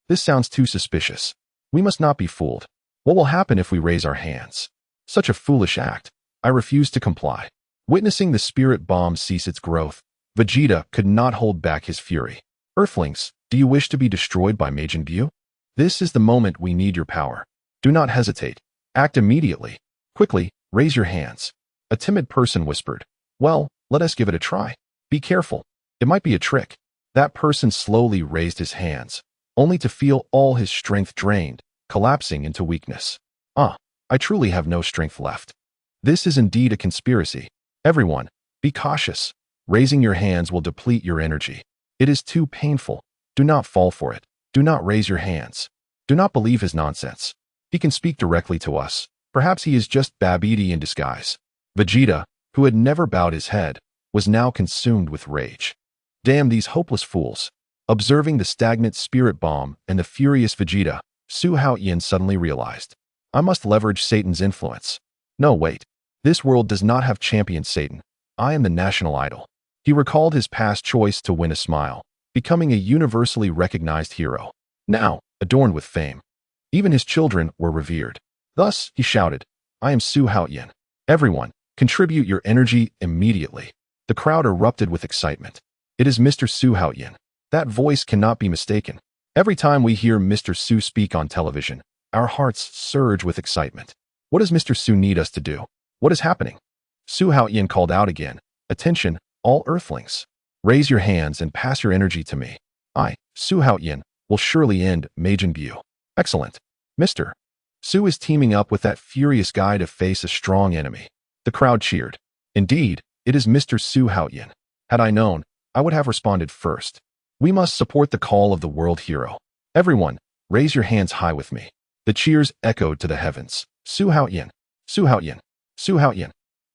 This sounds too suspicious. We must not be fooled. What will happen if we raise our hands? Such a foolish act. I refuse to comply. Witnessing the spirit bomb cease its growth, Vegeta could not hold back his fury. Earthlings, do you wish to be destroyed by Majin Buu? This is the moment we need your power. Do not hesitate. Act immediately. Quickly, raise your hands. A timid person whispered. Well, let us give it a try. Be careful. It might be a trick. That person slowly raised his hands, only to feel all his strength drained, collapsing into weakness. I truly have no strength left. This is indeed a conspiracy. Everyone, be cautious. Raising your hands will deplete your energy. It is too painful. Do not fall for it. Do not raise your hands. Do not believe his nonsense. He can speak directly to us. Perhaps he is just Babidi in disguise. Vegeta, who had never bowed his head, was now consumed with rage. Damn these hopeless fools. Observing the stagnant spirit bomb and the furious Vegeta, Su Haotian suddenly realized. I must leverage Satan's influence. No, wait. This world does not have champion Satan. I am the national idol. He recalled his past choice to win a smile, becoming a universally recognized hero. Now, adorned with fame. Even his children were revered. Thus, he shouted, I am Su Haotian. Everyone, contribute your energy immediately. The crowd erupted with excitement. It is Mr. Su Haotian. That voice cannot be mistaken. Every time we hear Mr. Su speak on television, our hearts surge with excitement. What does Mr. Su need us to do? What is happening? Su Haotian called out again. Attention, all Earthlings. Raise your hands and pass your energy to me. I, Su Haotian, will surely end Majin Buu. Excellent. Mr. Su is teaming up with that furious guy to face a strong enemy. The crowd cheered. Indeed, it is Mr. Su Haotian. Had I known, I would have responded first. We must support the call of the world hero. Everyone, raise your hands high with me. The cheers echoed to the heavens. Su Haotian, Su Haotian, Su Haotian.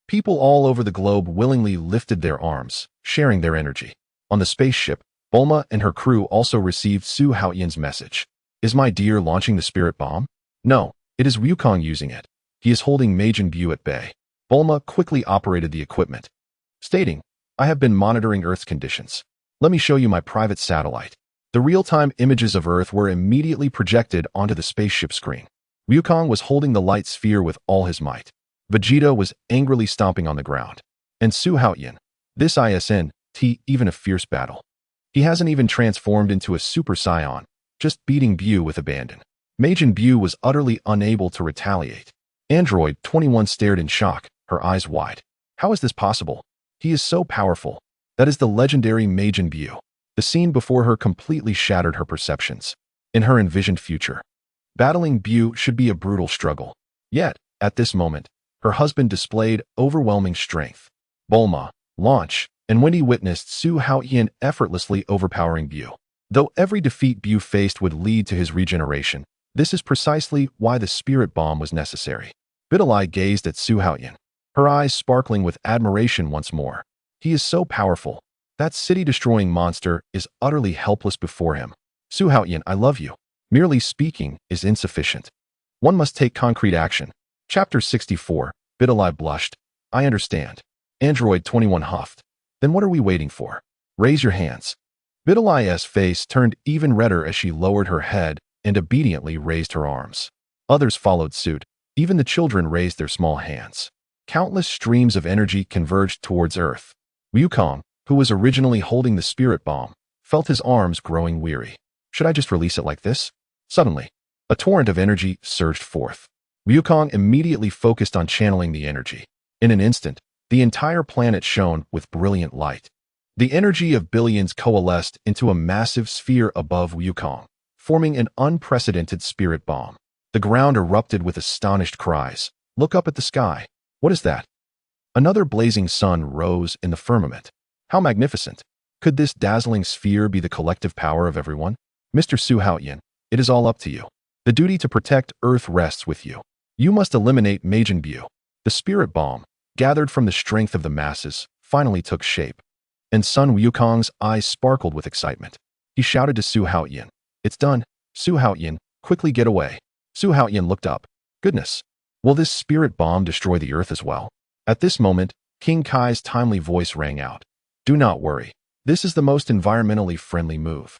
People all over the globe willingly lifted their arms, sharing their energy. On the spaceship, Bulma and her crew also received Su Haotian's message. Is my dear launching the spirit bomb? No, it is Wukong using it. He is holding Majin Buu at bay. Bulma quickly operated the equipment, stating, I have been monitoring Earth's conditions. Let me show you my private satellite. The real-time images of Earth were immediately projected onto the spaceship screen. Wukong was holding the light sphere with all his might. Vegeta was angrily stomping on the ground. And Su Haotian, this isn't even a fierce battle. He hasn't even transformed into a Super Saiyan, just beating Buu with abandon. Majin Buu was utterly unable to retaliate. Android 21 stared in shock. her eyes wide. How is this possible? He is so powerful. That is the legendary Majin Buu. The scene before her completely shattered her perceptions. In her envisioned future, battling Buu should be a brutal struggle. Yet, at this moment, her husband displayed overwhelming strength. Bulma, launch, and when he witnessed Su Haotian effortlessly overpowering Buu. Though every defeat Buu faced would lead to his regeneration, this is precisely why the spirit bomb was necessary. Vitalai gazed at Su Haotian, her eyes sparkling with admiration once more. He is so powerful. That city-destroying monster is utterly helpless before him. Su Haotian, I love you. Merely speaking is insufficient. One must take concrete action. Chapter 64, Vitalai blushed. I understand. Android 21 huffed. Then what are we waiting for? Raise your hands. Vitalai's face turned even redder as she lowered her head and obediently raised her arms. Others followed suit. Even the children raised their small hands. Countless streams of energy converged towards Earth. Wukong, who was originally holding the spirit bomb, felt his arms growing weary. Should I just release it like this? Suddenly, a torrent of energy surged forth. Wukong immediately focused on channeling the energy. In an instant, the entire planet shone with brilliant light. The energy of billions coalesced into a massive sphere above Wukong, forming an unprecedented spirit bomb. The ground erupted with astonished cries. Look up at the sky. What is that? Another blazing sun rose in the firmament. How magnificent! Could this dazzling sphere be the collective power of everyone? Mr. Su Haotian, it is all up to you. The duty to protect Earth rests with you. You must eliminate Majin Buu. The spirit bomb, gathered from the strength of the masses, finally took shape. And Sun Wukong's eyes sparkled with excitement. He shouted to Su Haotian, It's done. Su Haotian, quickly get away. Su Haotian looked up. Goodness, will this spirit bomb destroy the Earth as well? At this moment, King Kai's timely voice rang out. Do not worry. This is the most environmentally friendly move.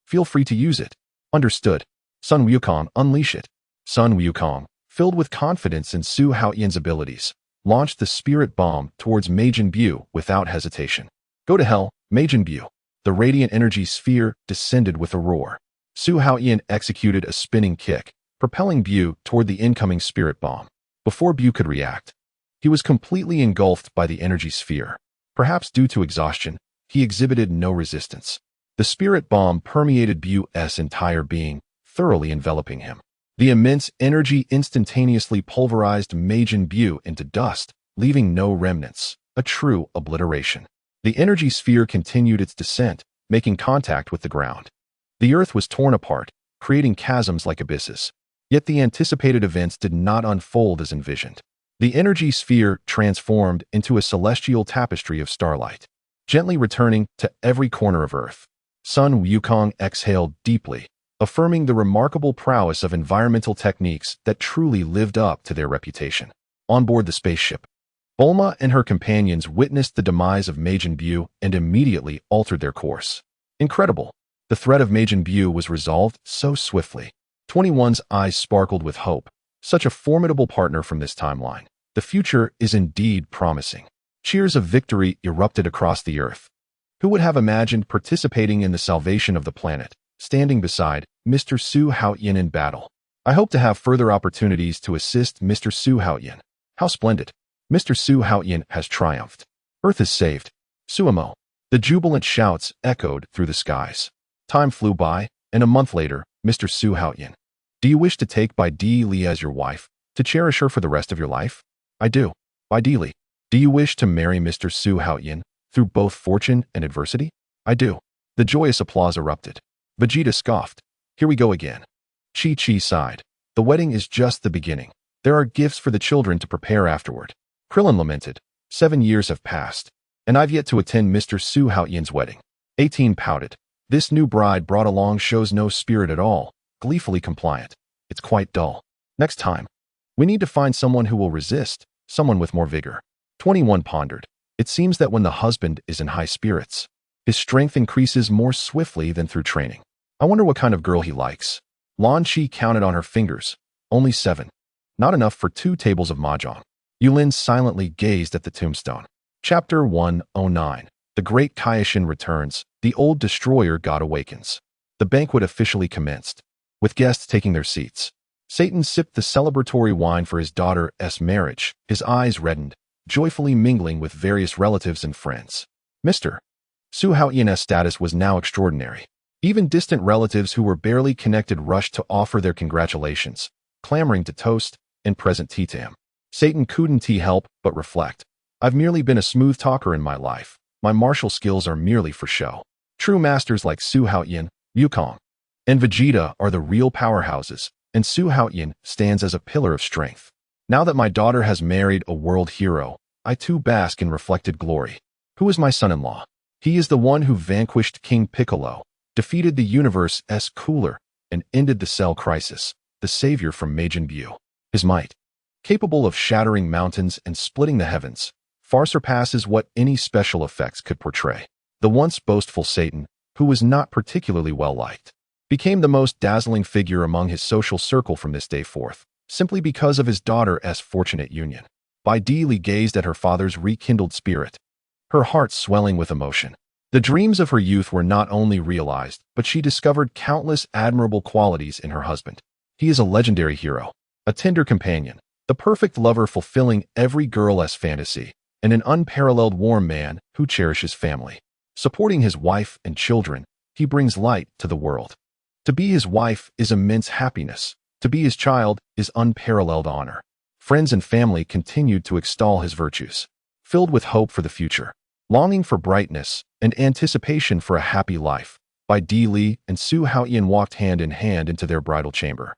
Feel free to use it. Understood. Sun Wukong, unleash it. Sun Wukong, filled with confidence in Su Haotian's abilities, launched the spirit bomb towards Majin Buu without hesitation. Go to hell, Majin Buu. The radiant energy sphere descended with a roar. Su Haotian executed a spinning kick, propelling Buu toward the incoming spirit bomb. Before Buu could react, he was completely engulfed by the energy sphere. Perhaps due to exhaustion, he exhibited no resistance. The spirit bomb permeated Buu's entire being, thoroughly enveloping him. The immense energy instantaneously pulverized Majin Buu into dust, leaving no remnants, a true obliteration. The energy sphere continued its descent, making contact with the ground. The earth was torn apart, creating chasms like abysses. Yet the anticipated events did not unfold as envisioned. The energy sphere transformed into a celestial tapestry of starlight, gently returning to every corner of Earth. Sun Wukong exhaled deeply, affirming the remarkable prowess of environmental techniques that truly lived up to their reputation. On board the spaceship, Bulma and her companions witnessed the demise of Majin Buu and immediately altered their course. Incredible! The threat of Majin Buu was resolved so swiftly. 21's eyes sparkled with hope. Such a formidable partner from this timeline. The future is indeed promising. Cheers of victory erupted across the earth. Who would have imagined participating in the salvation of the planet, standing beside Mr. Su Haotian in battle? I hope to have further opportunities to assist Mr. Su Haotian. How splendid! Mr. Su Haotian has triumphed. Earth is saved. Suamo. The jubilant shouts echoed through the skies. Time flew by, and a month later, Mr. Su Haotian. Do you wish to take Bai Di Li as your wife, to cherish her for the rest of your life? I do. Bai Di Li. Do you wish to marry Mr. Su Haotian, through both fortune and adversity? I do. The joyous applause erupted. Vegeta scoffed. Here we go again. Chi sighed. The wedding is just the beginning. There are gifts for the children to prepare afterward. Krillin lamented. 7 years have passed, and I've yet to attend Mr. Su Haotian's wedding. 18 pouted. This new bride brought along shows no spirit at all, gleefully compliant. It's quite dull. Next time, we need to find someone who will resist, someone with more vigor. 21 pondered. It seems that when the husband is in high spirits, his strength increases more swiftly than through training. I wonder what kind of girl he likes. Lan Chi counted on her fingers. Only 7. Not enough for 2 tables of mahjong. Yulin silently gazed at the tombstone. Chapter 109. The Great Kaioshin returns. The old destroyer god awakens. The banquet officially commenced, with guests taking their seats. Satan sipped the celebratory wine for his daughter's marriage. His eyes reddened. joyfully mingling with various relatives and friends. Mr. Su Haotian's status was now extraordinary. Even distant relatives who were barely connected rushed to offer their congratulations, clamoring to toast and present tea to him. Satan couldn't help but reflect. I've merely been a smooth talker in my life. My martial skills are merely for show. True masters like Su Haotian, Wukong, and Vegeta are the real powerhouses, and Su Haotian stands as a pillar of strength. Now that my daughter has married a world hero, I too bask in reflected glory. Who is my son-in-law? He is the one who vanquished King Piccolo, defeated the universe's cooler, and ended the Cell Crisis, the savior from Majin Buu. His might, capable of shattering mountains and splitting the heavens, far surpasses what any special effects could portray. The once boastful Satan, who was not particularly well-liked, became the most dazzling figure among his social circle from this day forth, simply because of his daughter's fortunate union. Bai Li gazed at her father's rekindled spirit, her heart swelling with emotion. The dreams of her youth were not only realized, but she discovered countless admirable qualities in her husband. He is a legendary hero, a tender companion, the perfect lover fulfilling every girl's fantasy, and an unparalleled warm man who cherishes family. Supporting his wife and children, he brings light to the world. To be his wife is immense happiness. To be his child is unparalleled honor. Friends and family continued to extol his virtues. Filled with hope for the future, longing for brightness, and anticipation for a happy life, Bai Li and Su Haotian walked hand in hand into their bridal chamber.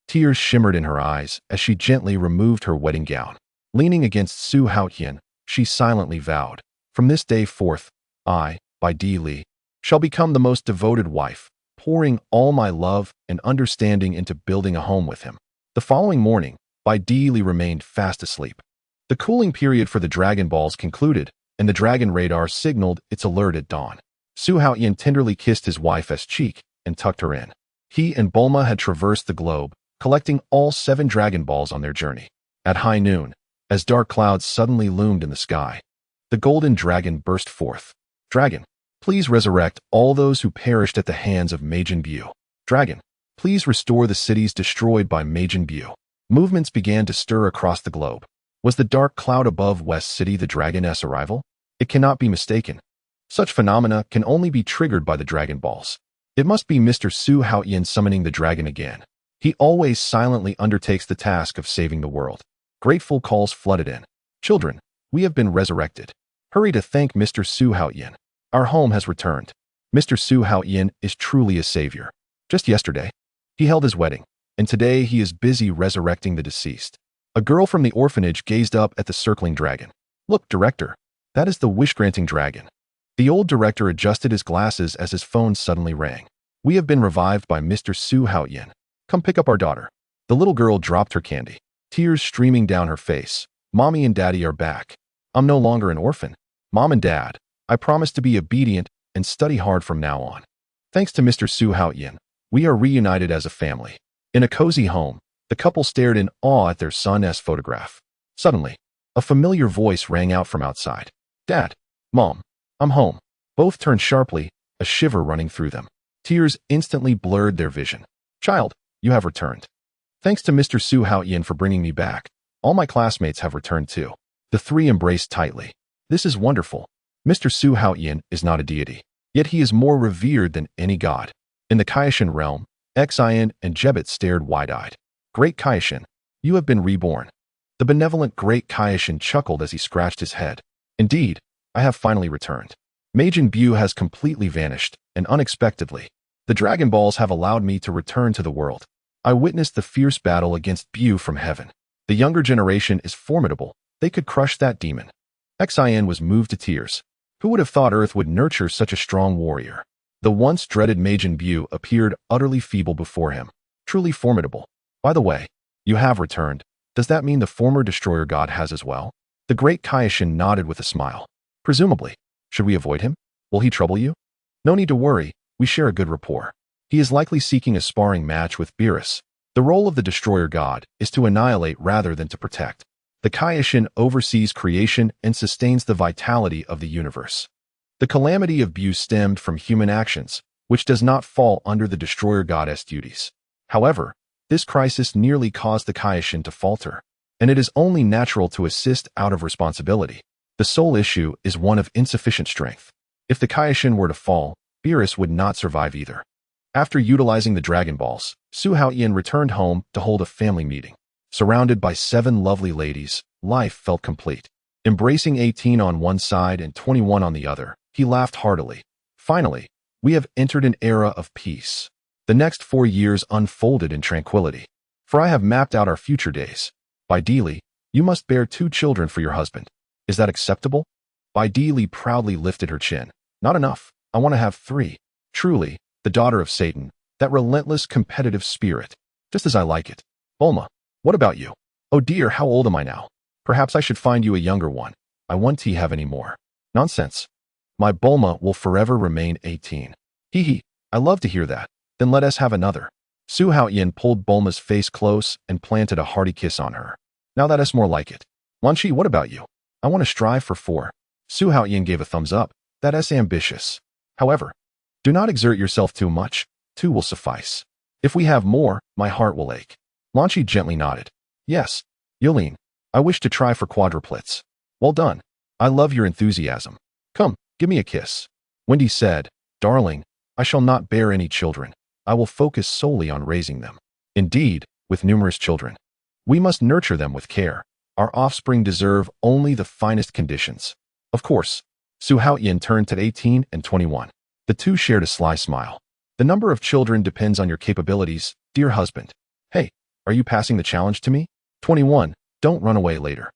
Tears shimmered in her eyes as she gently removed her wedding gown. Leaning against Su Haotian, she silently vowed, "From this day forth, I, Bai Li, shall become the most devoted wife, pouring all my love and understanding into building a home with him." The following morning, Bai Li remained fast asleep. The cooling period for the Dragon Balls concluded, and the Dragon Radar signaled its alert at dawn. Su Haotian tenderly kissed his wife's cheek and tucked her in. He and Bulma had traversed the globe, collecting all 7 Dragon Balls on their journey. At high noon, as dark clouds suddenly loomed in the sky, the Golden Dragon burst forth. "Dragon, please resurrect all those who perished at the hands of Majin Buu. Dragon, please restore the cities destroyed by Majin Buu." Movements began to stir across the globe. Was the dark cloud above West City the Dragon's arrival? It cannot be mistaken. Such phenomena can only be triggered by the Dragon Balls. It must be Mr. Su Haotian summoning the dragon again. He always silently undertakes the task of saving the world. Grateful calls flooded in. "Children, we have been resurrected. Hurry to thank Mr. Su Haotian. Our home has returned. Mr. Su Haotian is truly a savior. Just yesterday, he held his wedding, and today he is busy resurrecting the deceased." A girl from the orphanage gazed up at the circling dragon. "Look, director, that is the wish-granting dragon." The old director adjusted his glasses as his phone suddenly rang. "We have been revived by Mr. Su Haotian. Come pick up our daughter." The little girl dropped her candy, tears streaming down her face. "Mommy and Daddy are back. I'm no longer an orphan. Mom and Dad, I promise to be obedient and study hard from now on. Thanks to Mr. Su Haotian, we are reunited as a family." In a cozy home, the couple stared in awe at their son's photograph. Suddenly, a familiar voice rang out from outside. "Dad, Mom, I'm home." Both turned sharply, a shiver running through them. Tears instantly blurred their vision. "Child, you have returned. Thanks to Mr. Su Haotian for bringing me back. All my classmates have returned too." The three embraced tightly. "This is wonderful. Mr. Su Haotian is not a deity, yet he is more revered than any god." In the Kaioshin realm, Xian and Jebet stared wide-eyed. "Great Kaioshin, you have been reborn." The benevolent Great Kaioshin chuckled as he scratched his head. "Indeed, I have finally returned. Majin Buu has completely vanished, and unexpectedly, the Dragon Balls have allowed me to return to the world. I witnessed the fierce battle against Buu from heaven. The younger generation is formidable. They could crush that demon." Xian was moved to tears. Who would have thought Earth would nurture such a strong warrior? The once dreaded Majin Buu appeared utterly feeble before him. Truly formidable. "By the way, you have returned. Does that mean the former destroyer god has as well?" The Great Kaioshin nodded with a smile. "Presumably. Should we avoid him? Will he trouble you?" "No need to worry. We share a good rapport. He is likely seeking a sparring match with Beerus. The role of the destroyer god is to annihilate rather than to protect. The Kaioshin oversees creation and sustains the vitality of the universe. The calamity of Buu stemmed from human actions, which does not fall under the destroyer god's duties. However, this crisis nearly caused the Kaioshin to falter. and it is only natural to assist out of responsibility. The sole issue is one of insufficient strength. If the Kaioshin were to fall, Beerus would not survive either. After utilizing the Dragon Balls, Su Haotian returned home to hold a family meeting. Surrounded by 7 lovely ladies, life felt complete. Embracing 18 on one side and 21 on the other, he laughed heartily. Finally, we have entered an era of peace. The next 4 years unfolded in tranquility. For I have mapped out our future days. Ideally, you must bear 2 children for your husband. Is that acceptable? Ideally proudly lifted her chin. Not enough. I want to have 3. Truly, the daughter of Satan, that relentless competitive spirit. Just as I like it. Bulma, what about you? Oh dear, how old am I now? Perhaps I should find you a younger one. I won't have any more. Nonsense. My Bulma will forever remain 18. Hee hee, I love to hear that. Then let us have another. Su Haotian pulled Bulma's face close and planted a hearty kiss on her. Now that is more like it. Lan Chi, what about you? I want to strive for 4. Su Haotian gave a thumbs up. That is ambitious. However, do not exert yourself too much. 2 will suffice. If we have more, my heart will ache. Lan Chi gently nodded. Yes, Yulin, I wish to try for quadruplets. Well done. I love your enthusiasm. Come, give me a kiss. Wendy said, Darling, I shall not bear any children. I will focus solely on raising them. Indeed, with numerous children, we must nurture them with care. Our offspring deserve only the finest conditions. Of course, Su Haotian turned to 18 and 21. The 2 shared a sly smile. The number of children depends on your capabilities, dear husband. Hey, are you passing the challenge to me? 21, don't run away later.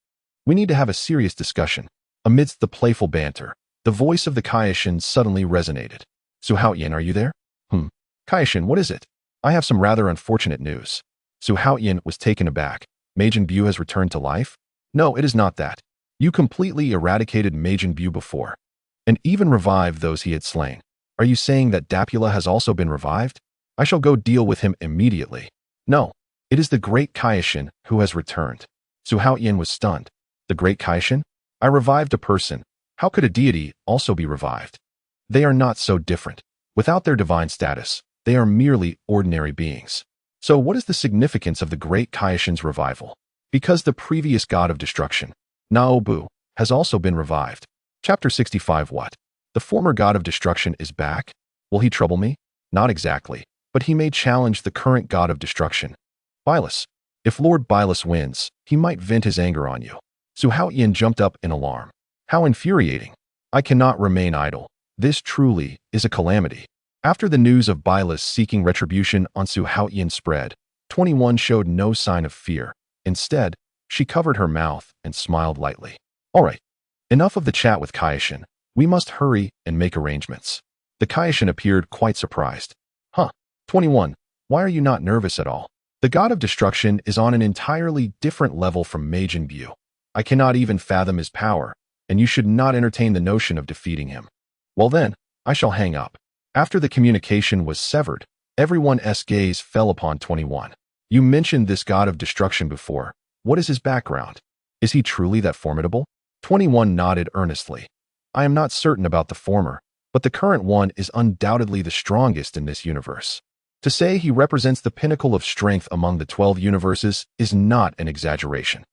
We need to have a serious discussion. Amidst the playful banter, the voice of the Kaioshin suddenly resonated. Su Haotian, are you there? Kaioshin, what is it? I have some rather unfortunate news. Su Haotian was taken aback. Majin Buu has returned to life? No, it is not that. You completely eradicated Majin Buu before, and even revived those he had slain. Are you saying that Dapula has also been revived? I shall go deal with him immediately. No, it is the great Kaioshin who has returned. Su Haotian was stunned. The great Kaioshin? I revived a person. How could a deity also be revived? They are not so different. Without their divine status, they are merely ordinary beings. So what is the significance of the great Kaioshin's revival? Because the previous god of destruction, Naobu, has also been revived. Chapter 65. What? The former god of destruction is back? Will he trouble me? Not exactly, but he may challenge the current god of destruction. Bylus. If Lord Bylus wins, he might vent his anger on you. Su Haotian jumped up in alarm. How infuriating. I cannot remain idle. This truly is a calamity. After the news of Bylus seeking retribution on Su Haotian spread, 21 showed no sign of fear. Instead, she covered her mouth and smiled lightly. All right, enough of the chat with Kaioshin. We must hurry and make arrangements. The Kaioshin appeared quite surprised. 21, why are you not nervous at all? The god of destruction is on an entirely different level from Majin Buu. I cannot even fathom his power, and you should not entertain the notion of defeating him. Well then, I shall hang up. After the communication was severed, everyone's gaze fell upon 21. You mentioned this god of destruction before. What is his background? Is he truly that formidable? 21 nodded earnestly. I am not certain about the former, but the current one is undoubtedly the strongest in this universe. To say he represents the pinnacle of strength among the 12 universes is not an exaggeration.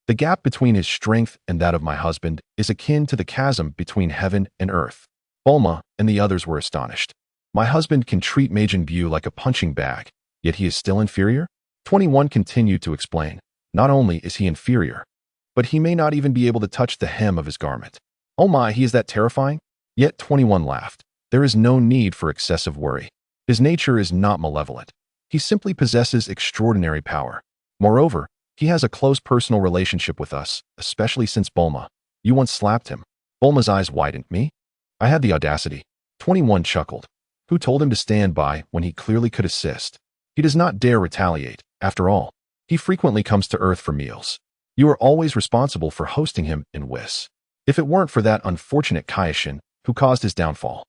The gap between his strength and that of my husband is akin to the chasm between heaven and earth. Bulma and the others were astonished. My husband can treat Majin Buu like a punching bag, yet he is still inferior? 21 continued to explain. Not only is he inferior, but he may not even be able to touch the hem of his garment. Oh my, he is that terrifying? Yet 21 laughed. There is no need for excessive worry. His nature is not malevolent. He simply possesses extraordinary power. Moreover, he has a close personal relationship with us, especially since Bulma. You once slapped him. Bulma's eyes widened. Me? I had the audacity. 21 chuckled. Who told him to stand by when he clearly could assist? He does not dare retaliate. After all, he frequently comes to Earth for meals. You are always responsible for hosting him in Whis. If it weren't for that unfortunate Kaioshin who caused his downfall,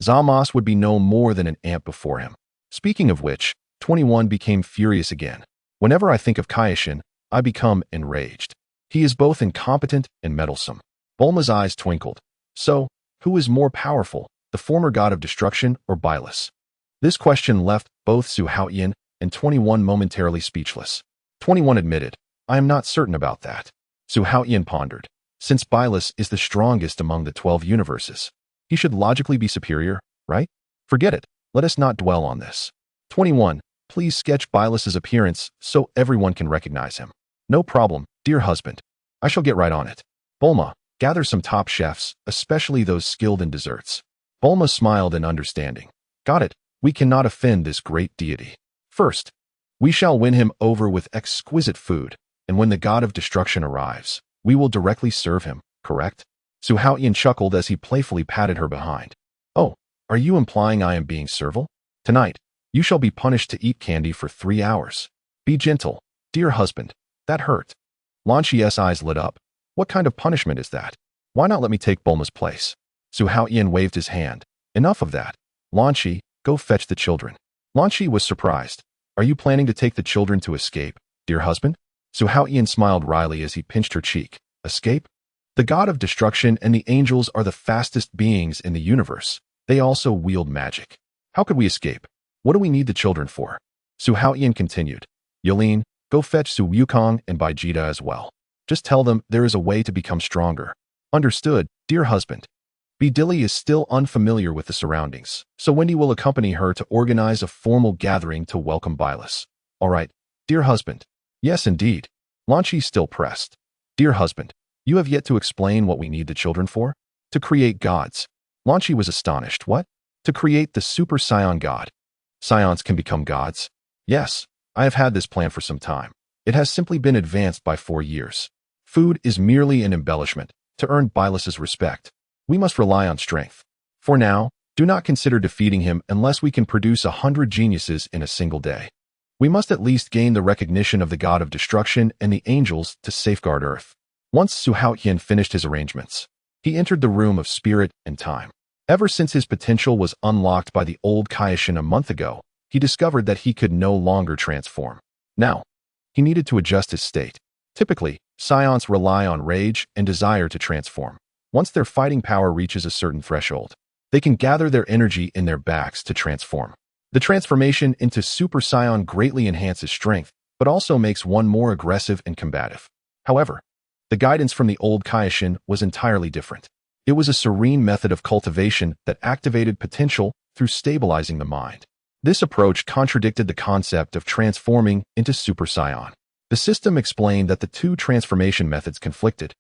Zamos would be no more than an ant before him. Speaking of which, 21 became furious again. Whenever I think of Kaioshin, I become enraged. He is both incompetent and meddlesome. Bulma's eyes twinkled. So, who is more powerful, the former god of destruction or Bylus? This question left both Su Haotian and 21 momentarily speechless. 21 admitted, I am not certain about that. Su Haotian pondered. Since Bylus is the strongest among the 12 universes, he should logically be superior, right? Forget it. Let us not dwell on this. 21. Please sketch Bylus's appearance so everyone can recognize him. No problem, dear husband. I shall get right on it. Bulma, gather some top chefs, especially those skilled in desserts. Bulma smiled in understanding. Got it. We cannot offend this great deity. First, we shall win him over with exquisite food, and when the god of destruction arrives, we will directly serve him, correct? Su Haotian chuckled as he playfully patted her behind. Oh, are you implying I am being servile? Tonight, you shall be punished to eat candy for 3 hours. Be gentle, dear husband. That hurt. Lan Shi's eyes lit up. What kind of punishment is that? Why not let me take Bulma's place? Su Haotian waved his hand. Enough of that. Lan Shi, go fetch the children. Lan Shi was surprised. Are you planning to take the children to escape, dear husband? Su Haotian smiled wryly as he pinched her cheek. Escape? The god of destruction and the angels are the fastest beings in the universe. They also wield magic. How could we escape? What do we need the children for? Su Haotian continued. Yulin, go fetch Su Wukong and Vegeta as well. Just tell them there is a way to become stronger. Understood, dear husband. Bidili is still unfamiliar with the surroundings, so Wendy will accompany her to organize a formal gathering to welcome Bylus. All right, dear husband. Yes, indeed. Lan Shi still pressed. Dear husband, you have yet to explain what we need the children for? To create gods. Lan Shi was astonished. What? To create the Super Saiyan god. Saiyans can become gods? Yes, I have had this plan for some time. It has simply been advanced by 4 years. Food is merely an embellishment to earn Bylus's respect. We must rely on strength. For now, do not consider defeating him unless we can produce 100 geniuses in a single day. We must at least gain the recognition of the god of destruction and the angels to safeguard Earth. Once Su Haotian finished his arrangements, he entered the room of spirit and time. Ever since his potential was unlocked by the old Kaioshin a month ago, he discovered that he could no longer transform. Now, he needed to adjust his state. Typically, Saiyans rely on rage and desire to transform. Once their fighting power reaches a certain threshold, they can gather their energy in their backs to transform. The transformation into Super Saiyan greatly enhances strength, but also makes one more aggressive and combative. However, the guidance from the old Kaioshin was entirely different. It was a serene method of cultivation that activated potential through stabilizing the mind. This approach contradicted the concept of transforming into Super Saiyan. The system explained that the two transformation methods conflicted,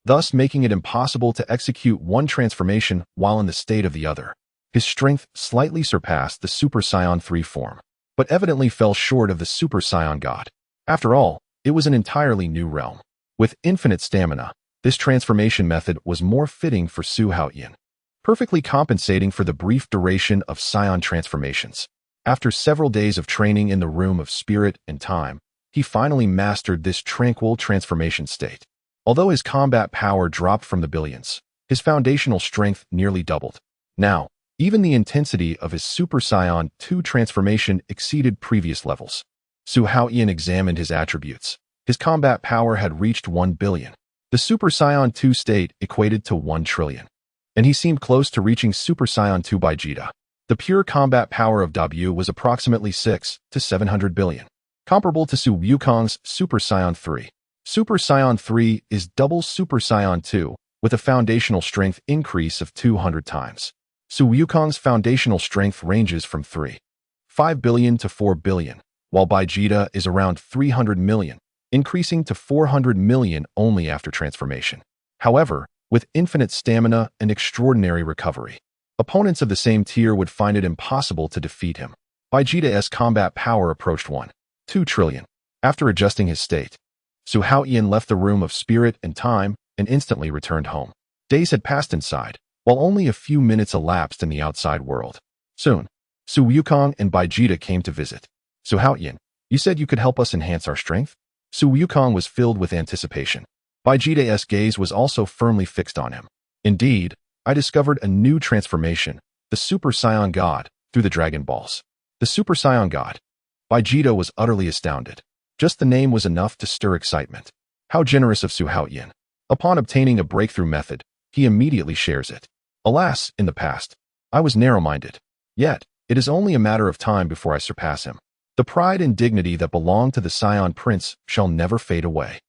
thus making it impossible to execute one transformation while in the state of the other. His strength slightly surpassed the Super Saiyan 3 form, but evidently fell short of the Super Saiyan God. After all, it was an entirely new realm. With infinite stamina, this transformation method was more fitting for Su Haotian, perfectly compensating for the brief duration of Saiyan transformations. After several days of training in the room of spirit and time, he finally mastered this tranquil transformation state. Although his combat power dropped from the billions, his foundational strength nearly doubled. Now, even the intensity of his Super Saiyan 2 transformation exceeded previous levels. Su Haotian examined his attributes. His combat power had reached 1 billion. The Super Saiyan 2 state equated to 1 trillion. And he seemed close to reaching Super Saiyan 2 by Vegeta. The pure combat power of W was approximately 6 to 700 billion, comparable to Su Wukong's Super Saiyan 3. Super Saiyan 3 is double Super Saiyan 2, with a foundational strength increase of 200 times. Su Wukong's foundational strength ranges from 3.5 billion to 4 billion, while Vegeta is around 300 million, increasing to 400 million only after transformation. However, with infinite stamina and extraordinary recovery, opponents of the same tier would find it impossible to defeat him. Vegeta's combat power approached 1.2 trillion. After adjusting his state, Su Haotian left the room of spirit and time and instantly returned home. Days had passed inside, while only a few minutes elapsed in the outside world. Soon, Su Wukong and Vegeta came to visit. Su Haotian, you said you could help us enhance our strength? Su Wukong was filled with anticipation. Vegeta's gaze was also firmly fixed on him. Indeed, I discovered a new transformation, the Super Saiyan God, through the Dragon Balls. The Super Saiyan God. Vegeta was utterly astounded. Just the name was enough to stir excitement. How generous of Su Haotian. Upon obtaining a breakthrough method, he immediately shares it. Alas, in the past, I was narrow-minded. Yet, it is only a matter of time before I surpass him. The pride and dignity that belong to the Saiyan prince shall never fade away.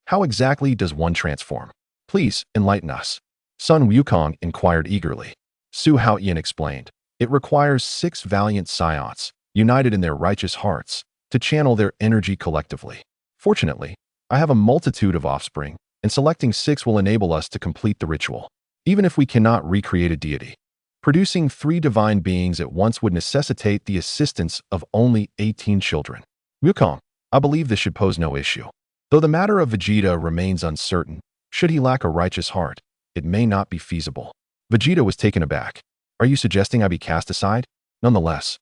How exactly does one transform? Please enlighten us. Sun Wukong inquired eagerly. Su Haotian explained. It requires 6 valiant Saiyans, united in their righteous hearts, to channel their energy collectively. Fortunately, I have a multitude of offspring, and selecting 6 will enable us to complete the ritual, even if we cannot recreate a deity. Producing 3 divine beings at once would necessitate the assistance of only 18 children. Wukong, I believe this should pose no issue. Though the matter of Vegeta remains uncertain, should he lack a righteous heart, it may not be feasible. Vegeta was taken aback. Are you suggesting I be cast aside? Nonetheless,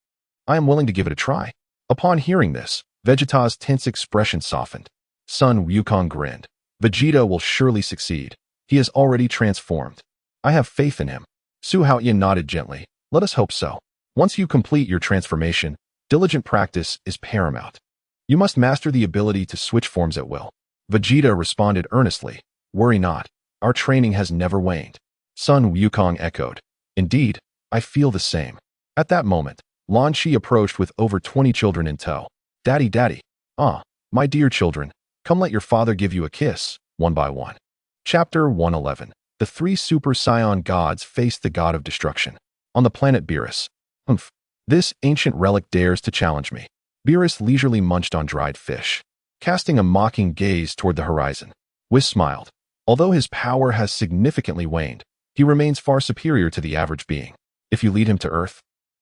I am willing to give it a try. Upon hearing this, Vegeta's tense expression softened. Sun Wukong grinned. Vegeta will surely succeed. He is already transformed. I have faith in him. Su Haotian nodded gently. Let us hope so. Once you complete your transformation, diligent practice is paramount. You must master the ability to switch forms at will. Vegeta responded earnestly. Worry not. Our training has never waned. Sun Wukong echoed. Indeed, I feel the same. At that moment, Lan Shi approached with over 20 children in tow. Daddy, daddy. Ah, my dear children, come let your father give you a kiss, one by one. Chapter 111. The 3 Super Saiyan gods faced the god of destruction. On the planet Beerus. Humph. This ancient relic dares to challenge me. Beerus leisurely munched on dried fish, casting a mocking gaze toward the horizon. Whis smiled. Although his power has significantly waned, he remains far superior to the average being. If you lead him to Earth,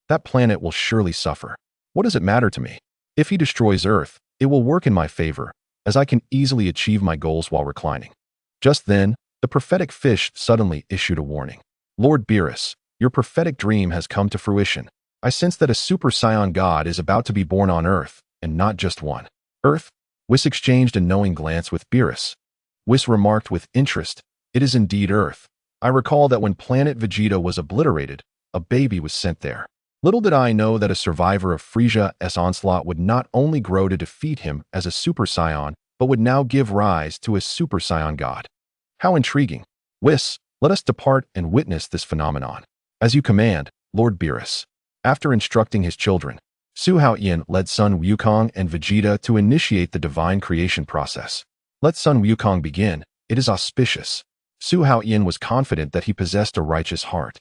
that planet will surely suffer. What does it matter to me? If he destroys Earth, it will work in my favor, as I can easily achieve my goals while reclining. Just then, the prophetic fish suddenly issued a warning. Lord Beerus, your prophetic dream has come to fruition. I sense that a Super Saiyan god is about to be born on Earth, and not just one. Earth? Whis exchanged a knowing glance with Beerus. Whis remarked with interest, it is indeed Earth. I recall that when planet Vegeta was obliterated, a baby was sent there. Little did I know that a survivor of Frieza's onslaught would not only grow to defeat him as a Super Saiyan, but would now give rise to a Super Saiyan god. How intriguing. Whis, let us depart and witness this phenomenon. As you command, Lord Beerus. After instructing his children, Su Haotian led Sun Wukong and Vegeta to initiate the divine creation process. Let Sun Wukong begin, it is auspicious. Su Haotian was confident that he possessed a righteous heart.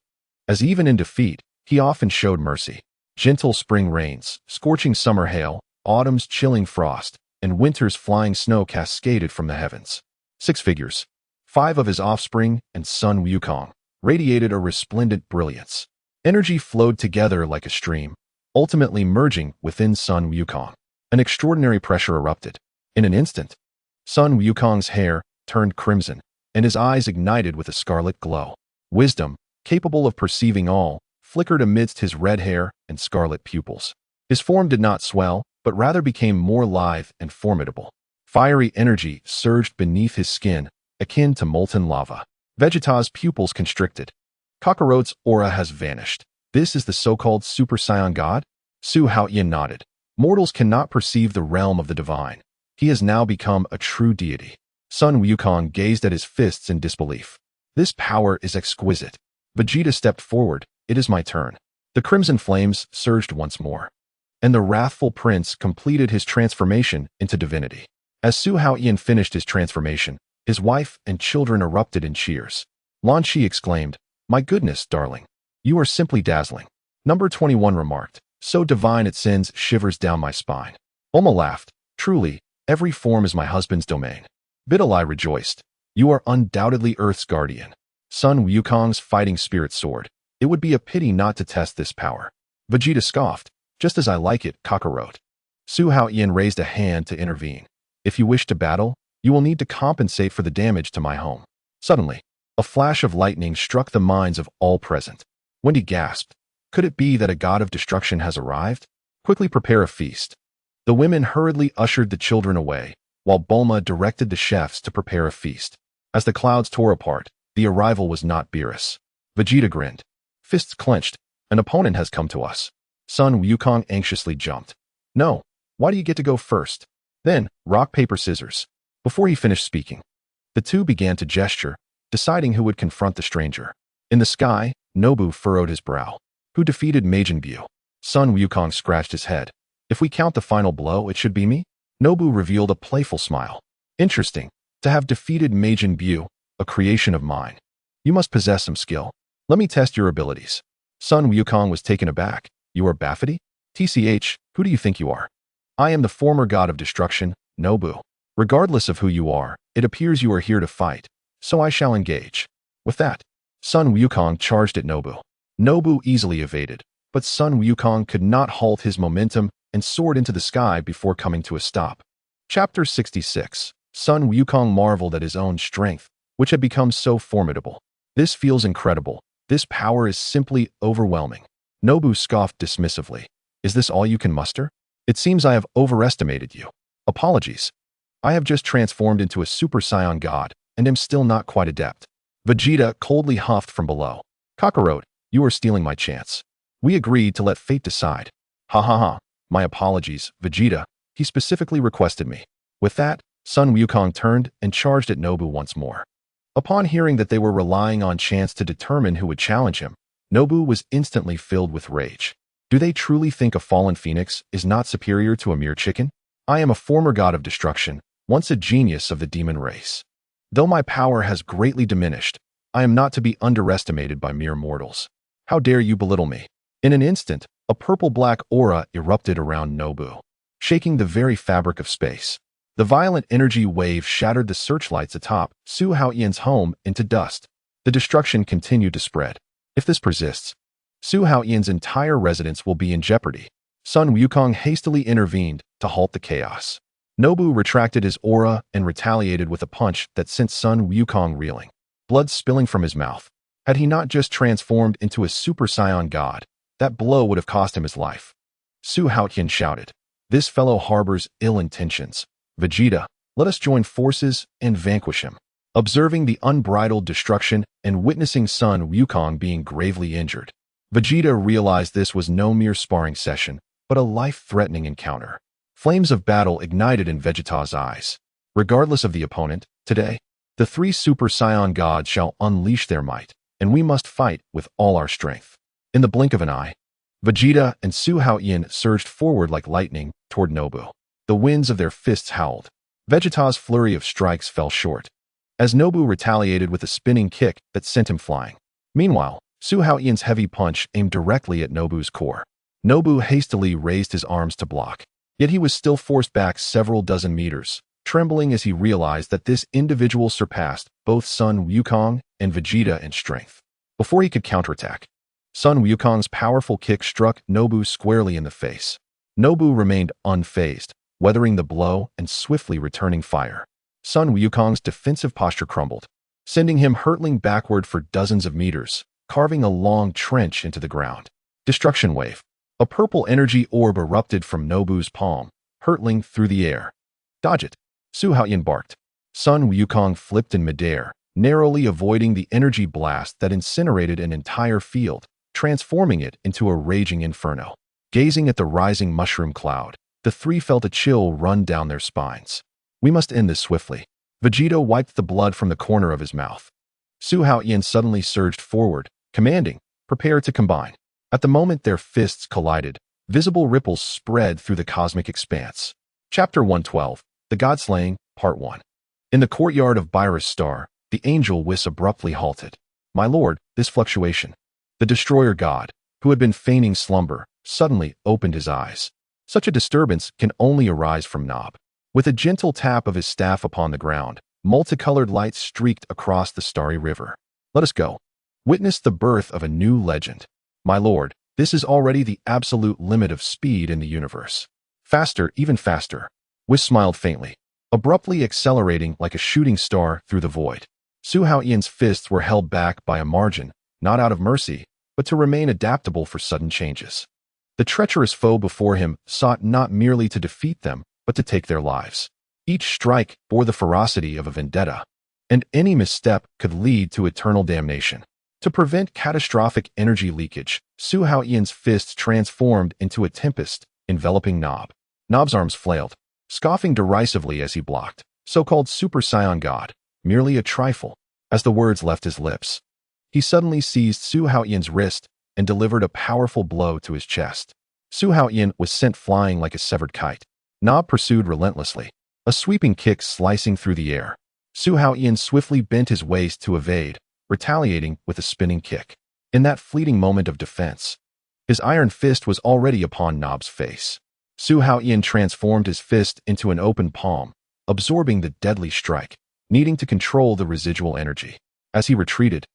As even in defeat, he often showed mercy. Gentle spring rains, scorching summer hail, autumn's chilling frost, and winter's flying snow cascaded from the heavens. 6 figures, 5 of his offspring and Sun Wukong, radiated a resplendent brilliance. Energy flowed together like a stream, ultimately merging within Sun Wukong. An extraordinary pressure erupted. In an instant, Sun Wukong's hair turned crimson, and his eyes ignited with a scarlet glow. Wisdom, capable of perceiving all, flickered amidst his red hair and scarlet pupils. His form did not swell, but rather became more lithe and formidable. Fiery energy surged beneath his skin, akin to molten lava. Vegeta's pupils constricted. Kakarot's aura has vanished. This is the so-called Super Saiyan God? Su Haotian nodded. Mortals cannot perceive the realm of the divine. He has now become a true deity. Sun Wukong gazed at his fists in disbelief. This power is exquisite. Vegeta stepped forward. It is my turn. The crimson flames surged once more, and the wrathful prince completed his transformation into divinity. As Su Haotian finished his transformation, his wife and children erupted in cheers. Lan Shi exclaimed, "My goodness, darling. You are simply dazzling." Number 21 remarked, "So divine it sends shivers down my spine." Bulma laughed, "Truly, every form is my husband's domain." Bidalai rejoiced, "You are undoubtedly Earth's guardian." Sun Wukong's fighting spirit soared. It would be a pity not to test this power. Vegeta scoffed, "Just as I like it, Kakarot." Su Haotian raised a hand to intervene. "If you wish to battle, you will need to compensate for the damage to my home." Suddenly, a flash of lightning struck the minds of all present. Wendy gasped, "Could it be that a god of destruction has arrived? Quickly prepare a feast." The women hurriedly ushered the children away, while Bulma directed the chefs to prepare a feast. As the clouds tore apart, the arrival was not Beerus. Vegeta grinned. Fists clenched, "An opponent has come to us." Sun Wukong anxiously jumped. "No, why do you get to go first?" Then, rock, paper, scissors. Before he finished speaking, the two began to gesture, deciding who would confront the stranger. In the sky, Nobu furrowed his brow. "Who defeated Majin Buu?" Sun Wukong scratched his head. If we count the final blow, it should be me? Nobu revealed a playful smile. Interesting. To have defeated Majin Buu, a creation of mine. You must possess some skill. Let me test your abilities. Sun Wukong was taken aback. You are Bafity? TCH, who do you think you are? I am the former god of destruction, Nobu. Regardless of who you are, it appears you are here to fight, so I shall engage. With that, Sun Wukong charged at Nobu. Nobu easily evaded, but Sun Wukong could not halt his momentum and soared into the sky before coming to a stop. Chapter 66. Sun Wukong marveled at his own strength, which had become so formidable. This feels incredible. This power is simply overwhelming. Nobu scoffed dismissively. Is this all you can muster? It seems I have overestimated you. Apologies. I have just transformed into a Super Saiyan god, and am still not quite adept. Vegeta coldly huffed from below. Kakarot, you are stealing my chance. We agreed to let fate decide. Ha ha ha. My apologies, Vegeta. He specifically requested me. With that, Sun Wukong turned and charged at Nobu once more. Upon hearing that they were relying on chance to determine who would challenge him, Nobu was instantly filled with rage. Do they truly think a fallen phoenix is not superior to a mere chicken? I am a former god of destruction, once a genius of the demon race. Though my power has greatly diminished, I am not to be underestimated by mere mortals. How dare you belittle me? In an instant, a purple-black aura erupted around Nobu, shaking the very fabric of space. The violent energy wave shattered the searchlights atop Su Haotian's home into dust. The destruction continued to spread. If this persists, Su Haotian's entire residence will be in jeopardy. Sun Wukong hastily intervened to halt the chaos. Nobu retracted his aura and retaliated with a punch that sent Sun Wukong reeling, blood spilling from his mouth. Had he not just transformed into a Super Saiyan god, that blow would have cost him his life. Su Haotian shouted, "This fellow harbors ill intentions. Vegeta, let us join forces and vanquish him." Observing the unbridled destruction and witnessing Sun Wukong being gravely injured, Vegeta realized this was no mere sparring session, but a life-threatening encounter. Flames of battle ignited in Vegeta's eyes. Regardless of the opponent, today, the three Super Saiyan gods shall unleash their might, and we must fight with all our strength. In the blink of an eye, Vegeta and Su Haotian surged forward like lightning toward Nobu. The winds of their fists howled. Vegeta's flurry of strikes fell short, as Nobu retaliated with a spinning kick that sent him flying. Meanwhile, Su Haotian's heavy punch aimed directly at Nobu's core. Nobu hastily raised his arms to block, yet he was still forced back several dozen meters, trembling as he realized that this individual surpassed both Sun Wukong and Vegeta in strength. Before he could counterattack, Sun Wukong's powerful kick struck Nobu squarely in the face. Nobu remained unfazed, weathering the blow and swiftly returning fire. Sun Wukong's defensive posture crumbled, sending him hurtling backward for dozens of meters, carving a long trench into the ground. Destruction wave. A purple energy orb erupted from Nobu's palm, hurtling through the air. Dodge it, Su Haotian barked. Sun Wukong flipped in midair, narrowly avoiding the energy blast that incinerated an entire field, transforming it into a raging inferno. Gazing at the rising mushroom cloud, the three felt a chill run down their spines. We must end this swiftly. Vegeta wiped the blood from the corner of his mouth. Su Haotian suddenly surged forward, commanding, "Prepare to combine." At the moment their fists collided, visible ripples spread through the cosmic expanse. Chapter 112. The God-Slaying, Part 1. In the courtyard of Beerus Star, the angel Whis abruptly halted. "My lord, this fluctuation." The destroyer god, who had been feigning slumber, suddenly opened his eyes. Such a disturbance can only arise from Nob. With a gentle tap of his staff upon the ground, multicolored lights streaked across the starry river. "Let us go. Witness the birth of a new legend. My lord, this is already the absolute limit of speed in the universe. Faster, even faster." Whis smiled faintly, abruptly accelerating like a shooting star through the void. Su Haotian's fists were held back by a margin, not out of mercy, but to remain adaptable for sudden changes. The treacherous foe before him sought not merely to defeat them, but to take their lives. Each strike bore the ferocity of a vendetta, and any misstep could lead to eternal damnation. To prevent catastrophic energy leakage, Su Haotian's fists transformed into a tempest, enveloping Nob. Nob's arms flailed, scoffing derisively as he blocked. So-called Super Saiyan God, merely a trifle. As the words left his lips, he suddenly seized Su Haotian's wrist and delivered a powerful blow to his chest. Su Haotian was sent flying like a severed kite. Nob pursued relentlessly, a sweeping kick slicing through the air. Su Haotian swiftly bent his waist to evade, retaliating with a spinning kick. In that fleeting moment of defense, his iron fist was already upon Nob's face. Su Haotian transformed his fist into an open palm, absorbing the deadly strike, needing to control the residual energy. As he retreated,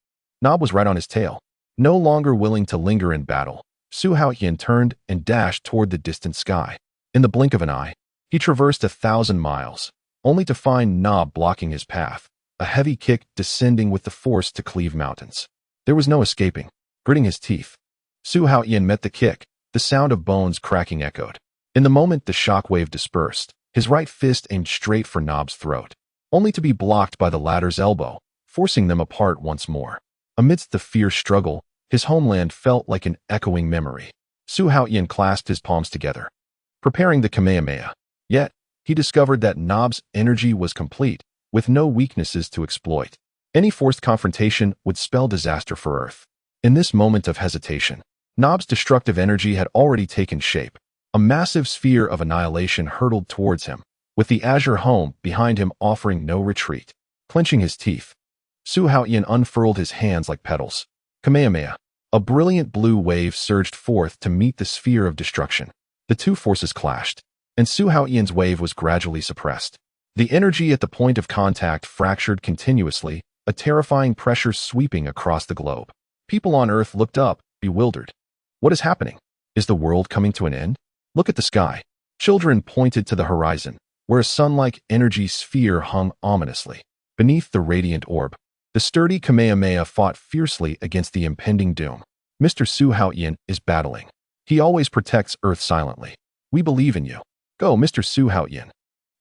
Nob was right on his tail. No longer willing to linger in battle, Su Haotian turned and dashed toward the distant sky. In the blink of an eye, he traversed 1,000 miles, only to find Nob blocking his path, a heavy kick descending with the force to cleave mountains. There was no escaping. Gritting his teeth, Su Haotian met the kick, the sound of bones cracking echoed. In the moment the shockwave dispersed, his right fist aimed straight for Nob's throat, only to be blocked by the latter's elbow, forcing them apart once more. Amidst the fierce struggle, his homeland felt like an echoing memory. Su Haotian clasped his palms together, preparing the Kamehameha. Yet, he discovered that Nob's energy was complete, with no weaknesses to exploit. Any forced confrontation would spell disaster for Earth. In this moment of hesitation, Nob's destructive energy had already taken shape. A massive sphere of annihilation hurtled towards him, with the azure home behind him offering no retreat. Clenching his teeth, Su Haotian unfurled his hands like petals. Kamehameha. A brilliant blue wave surged forth to meet the sphere of destruction. The two forces clashed, and Su Haotian's wave was gradually suppressed. The energy at the point of contact fractured continuously, a terrifying pressure sweeping across the globe. People on Earth looked up, bewildered. What is happening? Is the world coming to an end? Look at the sky. Children pointed to the horizon, where a sun-like energy sphere hung ominously. Beneath the radiant orb, the sturdy Kamehameha fought fiercely against the impending doom. Mr. Su Haotian is battling. He always protects Earth silently. We believe in you. Go, Mr. Su Haotian.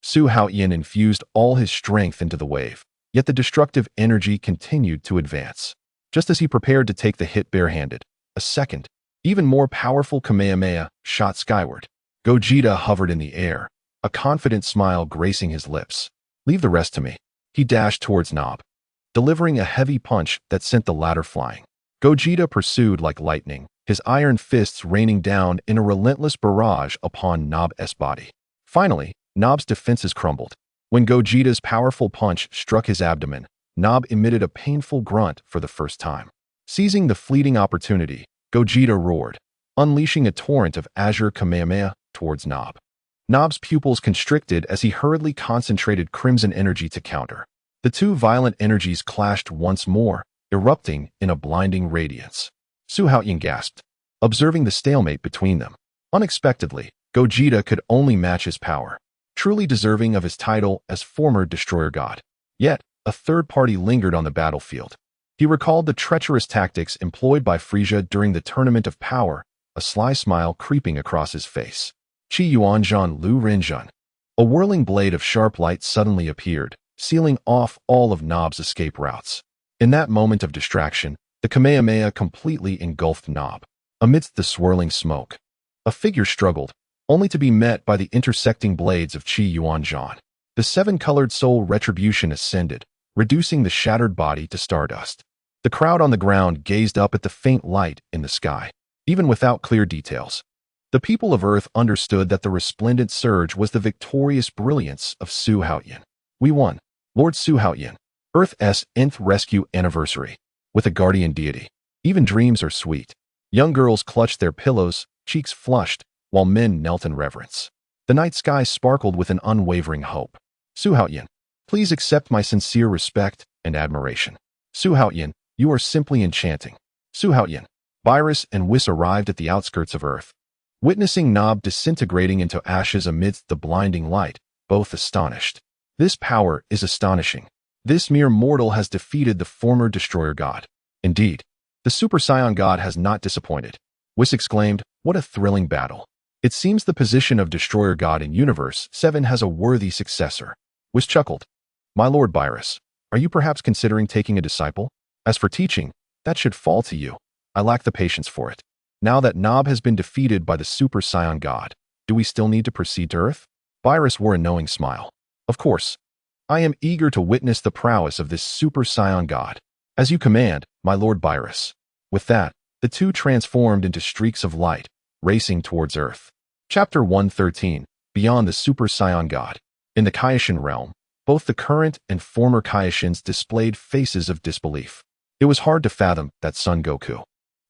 Su Haotian infused all his strength into the wave, yet the destructive energy continued to advance. Just as he prepared to take the hit barehanded, a second, even more powerful Kamehameha shot skyward. Gogeta hovered in the air, a confident smile gracing his lips. Leave the rest to me. He dashed towards Nob, delivering a heavy punch that sent the latter flying. Gogeta pursued like lightning, his iron fists raining down in a relentless barrage upon Nob's body. Finally, Nob's defenses crumbled. When Gogeta's powerful punch struck his abdomen, Nob emitted a painful grunt for the first time. Seizing the fleeting opportunity, Gogeta roared, unleashing a torrent of azure Kamehameha towards Nob. Nob's pupils constricted as he hurriedly concentrated crimson energy to counter. The two violent energies clashed once more, erupting in a blinding radiance. Su Haotian gasped, observing the stalemate between them. Unexpectedly, Gogeta could only match his power, truly deserving of his title as former Destroyer God. Yet, a third party lingered on the battlefield. He recalled the treacherous tactics employed by Frieza during the Tournament of Power, a sly smile creeping across his face. Chi Yuanzhan Lu Rinzhan. A whirling blade of sharp light suddenly appeared, sealing off all of Nob's escape routes. In that moment of distraction, the Kamehameha completely engulfed Nob. Amidst the swirling smoke, a figure struggled, only to be met by the intersecting blades of Chi Yuanzhan. The seven-colored soul retribution ascended, reducing the shattered body to stardust. The crowd on the ground gazed up at the faint light in the sky. Even without clear details, the people of Earth understood that the resplendent surge was the victorious brilliance of Su Haotian. We won. Lord Su Haotian. Earth's nth rescue anniversary. With a guardian deity. Even dreams are sweet. Young girls clutched their pillows, cheeks flushed, while men knelt in reverence. The night sky sparkled with an unwavering hope. Su Haotian, please accept my sincere respect and admiration. Su Haotian, you are simply enchanting. Su Haotian. Virus and Whis arrived at the outskirts of Earth. Witnessing Nob disintegrating into ashes amidst the blinding light, both astonished. This power is astonishing. This mere mortal has defeated the former Destroyer God. Indeed, the Super Saiyan God has not disappointed. Whis exclaimed, what a thrilling battle. It seems the position of Destroyer God in Universe 7 has a worthy successor. Whis chuckled. My Lord Virus, are you perhaps considering taking a disciple? As for teaching, that should fall to you. I lack the patience for it. Now that Nob has been defeated by the Super Saiyan God, do we still need to proceed to Earth? Virus wore a knowing smile. Of course. I am eager to witness the prowess of this Super Saiyan God. As you command, my Lord Virus. With that, the two transformed into streaks of light, racing towards Earth. Chapter 113, Beyond the Super Saiyan God. In the Kaioshin realm, both the current and former Kaioshins displayed faces of disbelief. It was hard to fathom that Son Goku,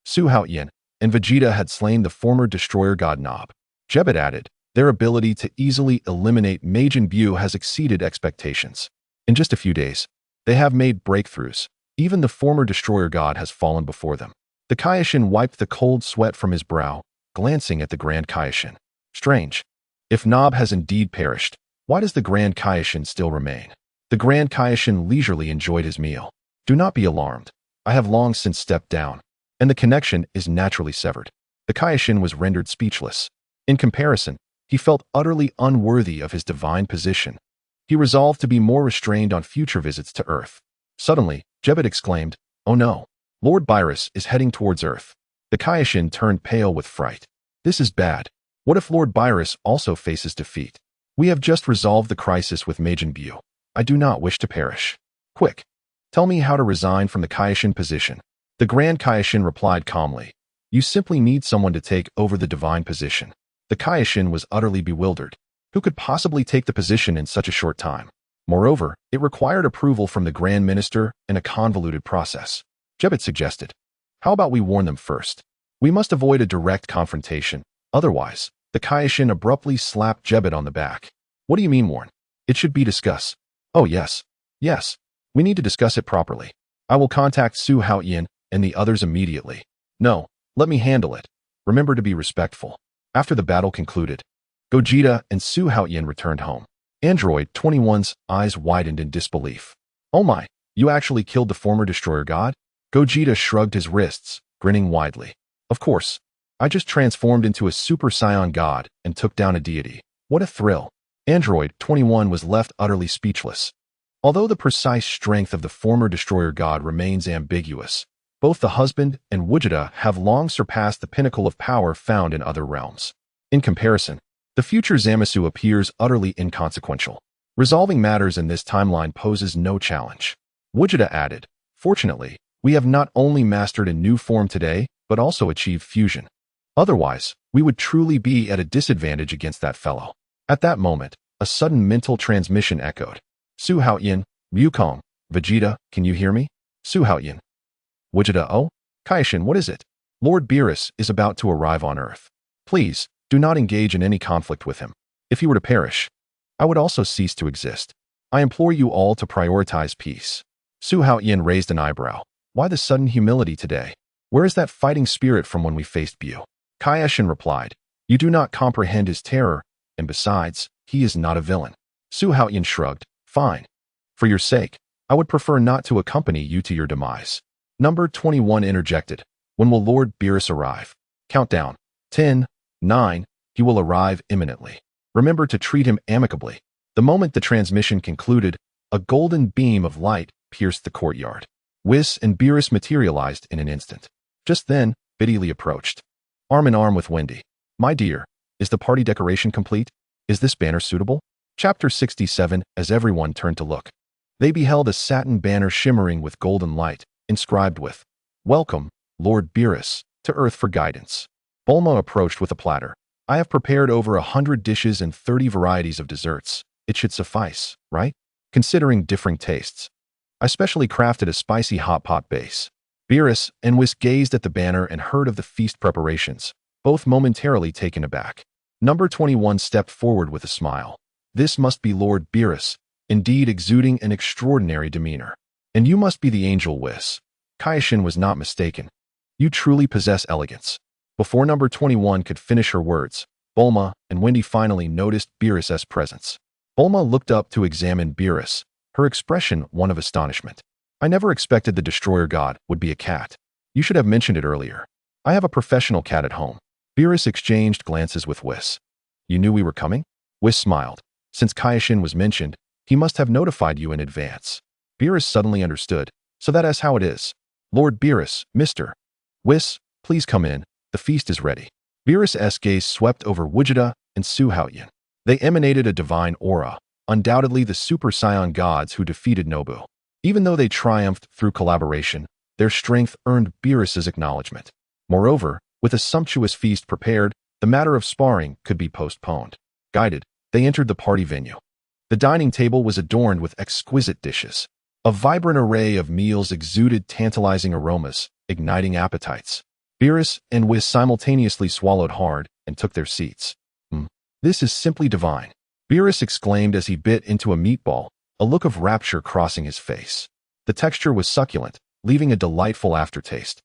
Su Haotian, and Vegeta had slain the former destroyer god Nob. Jebet added, their ability to easily eliminate Majin Buu has exceeded expectations. In just a few days, they have made breakthroughs. Even the former destroyer god has fallen before them. The Kaioshin wiped the cold sweat from his brow, glancing at the Grand Kaioshin. Strange. If Nob has indeed perished, why does the Grand Kaioshin still remain? The Grand Kaioshin leisurely enjoyed his meal. Do not be alarmed. I have long since stepped down, and the connection is naturally severed. The Kaioshin was rendered speechless. In comparison, he felt utterly unworthy of his divine position. He resolved to be more restrained on future visits to Earth. Suddenly, Jebet exclaimed, "Oh no! Lord Beerus is heading towards Earth." The Kaioshin turned pale with fright. This is bad. What if Lord Beerus also faces defeat? We have just resolved the crisis with Majin Buu. I do not wish to perish. Quick, tell me how to resign from the Kaioshin position. The Grand Kaioshin replied calmly, you simply need someone to take over the divine position. The Kaioshin was utterly bewildered. Who could possibly take the position in such a short time? Moreover, it required approval from the Grand Minister and a convoluted process. Jebet suggested, how about we warn them first? We must avoid a direct confrontation. Otherwise, the Kaioshin abruptly slapped Jebet on the back. What do you mean warn? It should be discuss. Oh yes. Yes. We need to discuss it properly. I will contact Su Haotian and the others immediately. No, let me handle it. Remember to be respectful. After the battle concluded, Gogeta and Su Haotian returned home. Android 21's eyes widened in disbelief. Oh my, you actually killed the former destroyer god? Gogeta shrugged his wrists, grinning widely. Of course. I just transformed into a Super Saiyan god and took down a deity. What a thrill. Android 21 was left utterly speechless. Although the precise strength of the former destroyer god remains ambiguous, both the husband and Vegeta have long surpassed the pinnacle of power found in other realms. In comparison, the future Zamasu appears utterly inconsequential. Resolving matters in this timeline poses no challenge. Vegeta added, fortunately, we have not only mastered a new form today, but also achieved fusion. Otherwise, we would truly be at a disadvantage against that fellow. At that moment, a sudden mental transmission echoed. Su Haotian, Wukong, Vegeta, can you hear me? Su Haotian. Vegeta, oh? Kaioshin, what is it? Lord Beerus is about to arrive on Earth. Please, do not engage in any conflict with him. If he were to perish, I would also cease to exist. I implore you all to prioritize peace. Su Haotian raised an eyebrow. Why the sudden humility today? Where is that fighting spirit from when we faced Buu? Kaioshin replied, you do not comprehend his terror, and besides, he is not a villain. Su Haotian shrugged, fine. For your sake, I would prefer not to accompany you to your demise. Number 21 interjected, when will Lord Beerus arrive? Countdown, 10, 9, he will arrive imminently. Remember to treat him amicably. The moment the transmission concluded, a golden beam of light pierced the courtyard. Whis and Beerus materialized in an instant. Just then, Biddy approached. Arm in arm with Wendy. My dear, is the party decoration complete? Is this banner suitable? Chapter 67. As everyone turned to look, they beheld a satin banner shimmering with golden light, inscribed with, Welcome, Lord Beerus, to Earth for guidance. Bulma approached with a platter. I have prepared over 100 dishes and 30 varieties of desserts. It should suffice, right? Considering differing tastes. I specially crafted a spicy hot pot base. Beerus and Whis gazed at the banner and heard of the feast preparations, both momentarily taken aback. Number 21 stepped forward with a smile. This must be Lord Beerus, indeed exuding an extraordinary demeanor. And you must be the angel Whis. Kaioshin was not mistaken. You truly possess elegance. Before number 21 could finish her words, Bulma and Wendy finally noticed Beerus's presence. Bulma looked up to examine Beerus, her expression one of astonishment. I never expected the destroyer god would be a cat. You should have mentioned it earlier. I have a professional cat at home. Beerus exchanged glances with Whis. You knew we were coming? Whis smiled. Since Kaioshin was mentioned, he must have notified you in advance. Beerus suddenly understood. So that is how it is. Lord Beerus, Mr. Whis, please come in. The feast is ready. Beerus's gaze swept over Vegeta and Su Haotian. They emanated a divine aura, undoubtedly the Super Saiyan gods who defeated Nobu. Even though they triumphed through collaboration, their strength earned Beerus's acknowledgement. Moreover, with a sumptuous feast prepared, The matter of sparring could be postponed. Guided, they entered the party venue. The dining table was adorned with exquisite dishes. A vibrant array of meals exuded tantalizing aromas, igniting appetites. Beerus and Whis simultaneously swallowed hard and took their seats. This is simply divine, Beerus exclaimed as he bit into a meatball, a look of rapture crossing his face. The texture was succulent, leaving a delightful aftertaste.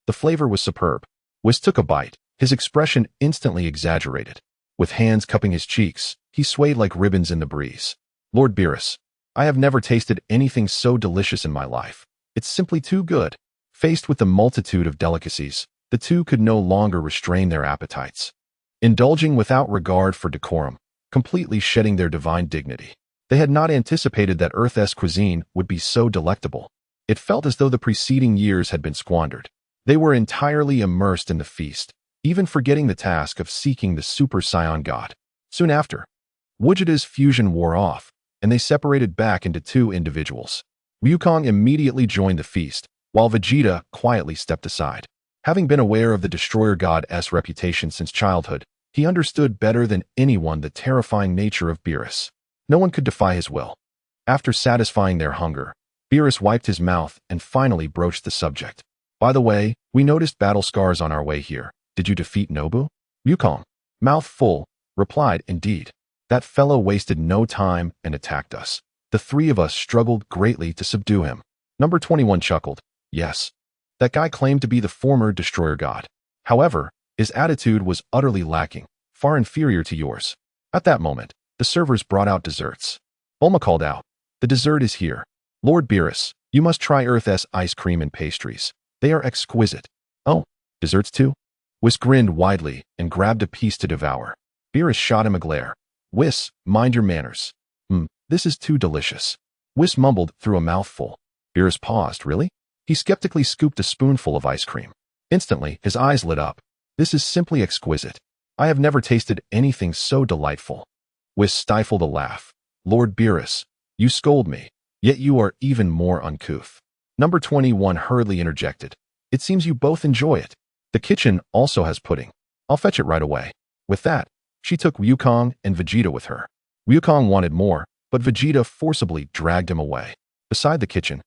The flavor was superb. Whis took a bite, his expression instantly exaggerated. With hands cupping his cheeks, he swayed like ribbons in the breeze. Lord Beerus, I have never tasted anything so delicious in my life. It's simply too good. Faced with the multitude of delicacies, the two could no longer restrain their appetites. Indulging without regard for decorum, completely shedding their divine dignity. They had not anticipated that Earth's cuisine would be so delectable. It felt as though the preceding years had been squandered. They were entirely immersed in the feast, even forgetting the task of seeking the Super Saiyan God. Soon after, Vegeta's fusion wore off, and they separated back into two individuals. Wukong immediately joined the feast, while Vegeta quietly stepped aside. Having been aware of the Destroyer God's reputation since childhood, he understood better than anyone the terrifying nature of Beerus. No one could defy his will. After satisfying their hunger, Beerus wiped his mouth and finally broached the subject. By the way, we noticed battle scars on our way here. Did you defeat Nobu? Wukong, mouth full, replied, indeed. That fellow wasted no time and attacked us. The three of us struggled greatly to subdue him. Number 21 chuckled. Yes. That guy claimed to be the former Destroyer God. However, his attitude was utterly lacking, far inferior to yours. At that moment, the servers brought out desserts. Bulma called out, the dessert is here. Lord Beerus, you must try Earth's ice cream and pastries. They are exquisite. Oh, desserts too? Whis grinned widely and grabbed a piece to devour. Beerus shot him a glare. Whis, mind your manners. This is too delicious. Whis mumbled through a mouthful. Beerus paused. Really? He skeptically scooped a spoonful of ice cream. Instantly, his eyes lit up. This is simply exquisite. I have never tasted anything so delightful. Whis stifled a laugh. Lord Beerus, you scold me, yet you are even more uncouth. Number 21 hurriedly interjected. It seems you both enjoy it. The kitchen also has pudding. I'll fetch it right away. With that, she took Wukong and Vegeta with her. Wukong wanted more, but Vegeta forcibly dragged him away. Beside the kitchen,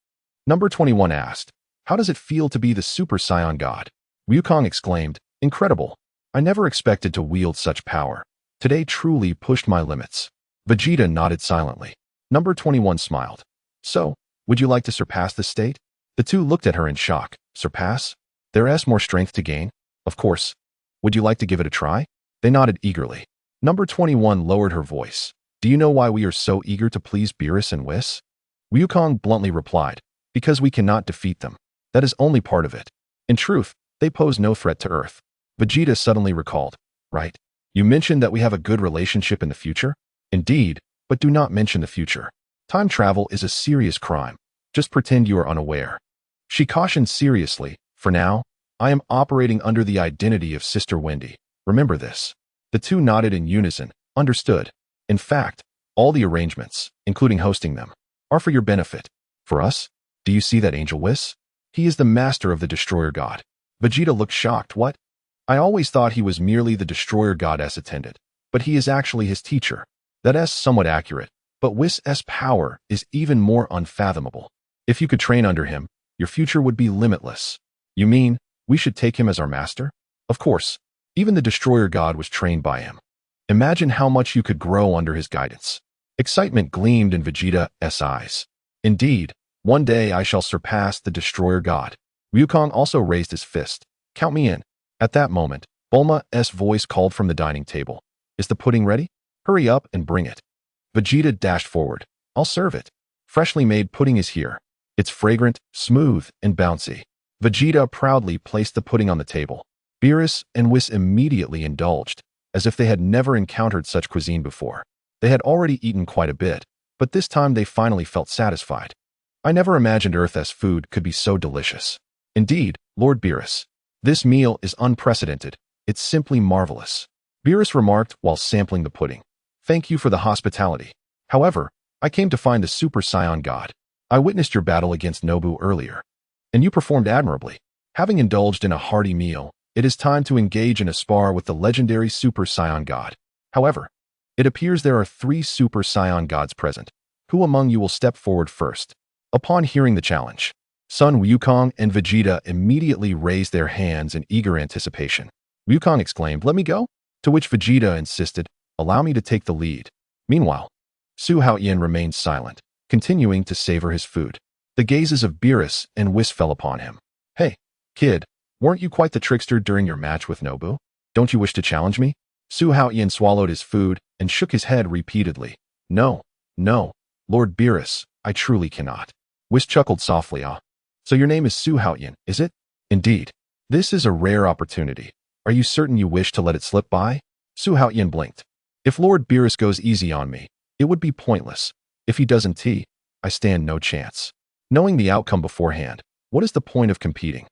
Number 21 asked, how does it feel to be the Super Saiyan God? Wukong exclaimed, incredible. I never expected to wield such power. Today truly pushed my limits. Vegeta nodded silently. Number 21 smiled. So, would you like to surpass this state? The two looked at her in shock. Surpass? There's more strength to gain? Of course. Would you like to give it a try? They nodded eagerly. Number 21 lowered her voice. Do you know why we are so eager to please Beerus and Whis? Wukong bluntly replied, because we cannot defeat them. That is only part of it. In truth, they pose no threat to Earth. Vegeta suddenly recalled. Right? You mentioned that we have a good relationship in the future? Indeed, but do not mention the future. Time travel is a serious crime. Just pretend you are unaware. She cautioned seriously. For now, I am operating under the identity of Sister Wendy. Remember this. The two nodded in unison. Understood. In fact, all the arrangements, including hosting them, are for your benefit. For us? Do you see that Angel Whis? He is the master of the Destroyer God. Vegeta looked shocked. What? I always thought he was merely the Destroyer God's attendant, but he is actually his teacher. That's somewhat accurate, but Whis' power is even more unfathomable. If you could train under him, your future would be limitless. You mean, we should take him as our master? Of course. Even the Destroyer God was trained by him. Imagine how much you could grow under his guidance. Excitement gleamed in Vegeta's eyes. Indeed, one day I shall surpass the Destroyer God. Wukong also raised his fist. Count me in. At that moment, Bulma's voice called from the dining table. Is the pudding ready? Hurry up and bring it. Vegeta dashed forward. I'll serve it. Freshly made pudding is here. It's fragrant, smooth, and bouncy. Vegeta proudly placed the pudding on the table. Beerus and Whis immediately indulged, as if they had never encountered such cuisine before. They had already eaten quite a bit, but this time they finally felt satisfied. I never imagined Earth's food could be so delicious. Indeed, Lord Beerus, this meal is unprecedented. It's simply marvelous. Beerus remarked while sampling the pudding. Thank you for the hospitality. However, I came to find the Super Saiyan God. I witnessed your battle against Nobu earlier, and you performed admirably. Having indulged in a hearty meal, It is time to engage in a spar with the legendary Super Saiyan God. However, it appears there are 3 Super Saiyan gods present. Who among you will step forward first? Upon hearing the challenge, Sun Wukong and Vegeta immediately raised their hands in eager anticipation. Wukong exclaimed, "Let me go?" To which Vegeta insisted, "Allow me to take the lead." Meanwhile, Su Haotian remained silent, continuing to savor his food. The gazes of Beerus and Whis fell upon him. "Hey, kid, weren't you quite the trickster during your match with Nobu? Don't you wish to challenge me?" Su Haotian swallowed his food and shook his head repeatedly. No, Lord Beerus, I truly cannot." Whis chuckled softly. "Ah, so your name is Su Haotian, is it?" "Indeed. This is a rare opportunity. Are you certain you wish to let it slip by?" Su Haotian blinked. "If Lord Beerus goes easy on me, it would be pointless. If he doesn't, I stand no chance. Knowing the outcome beforehand, what is the point of competing?"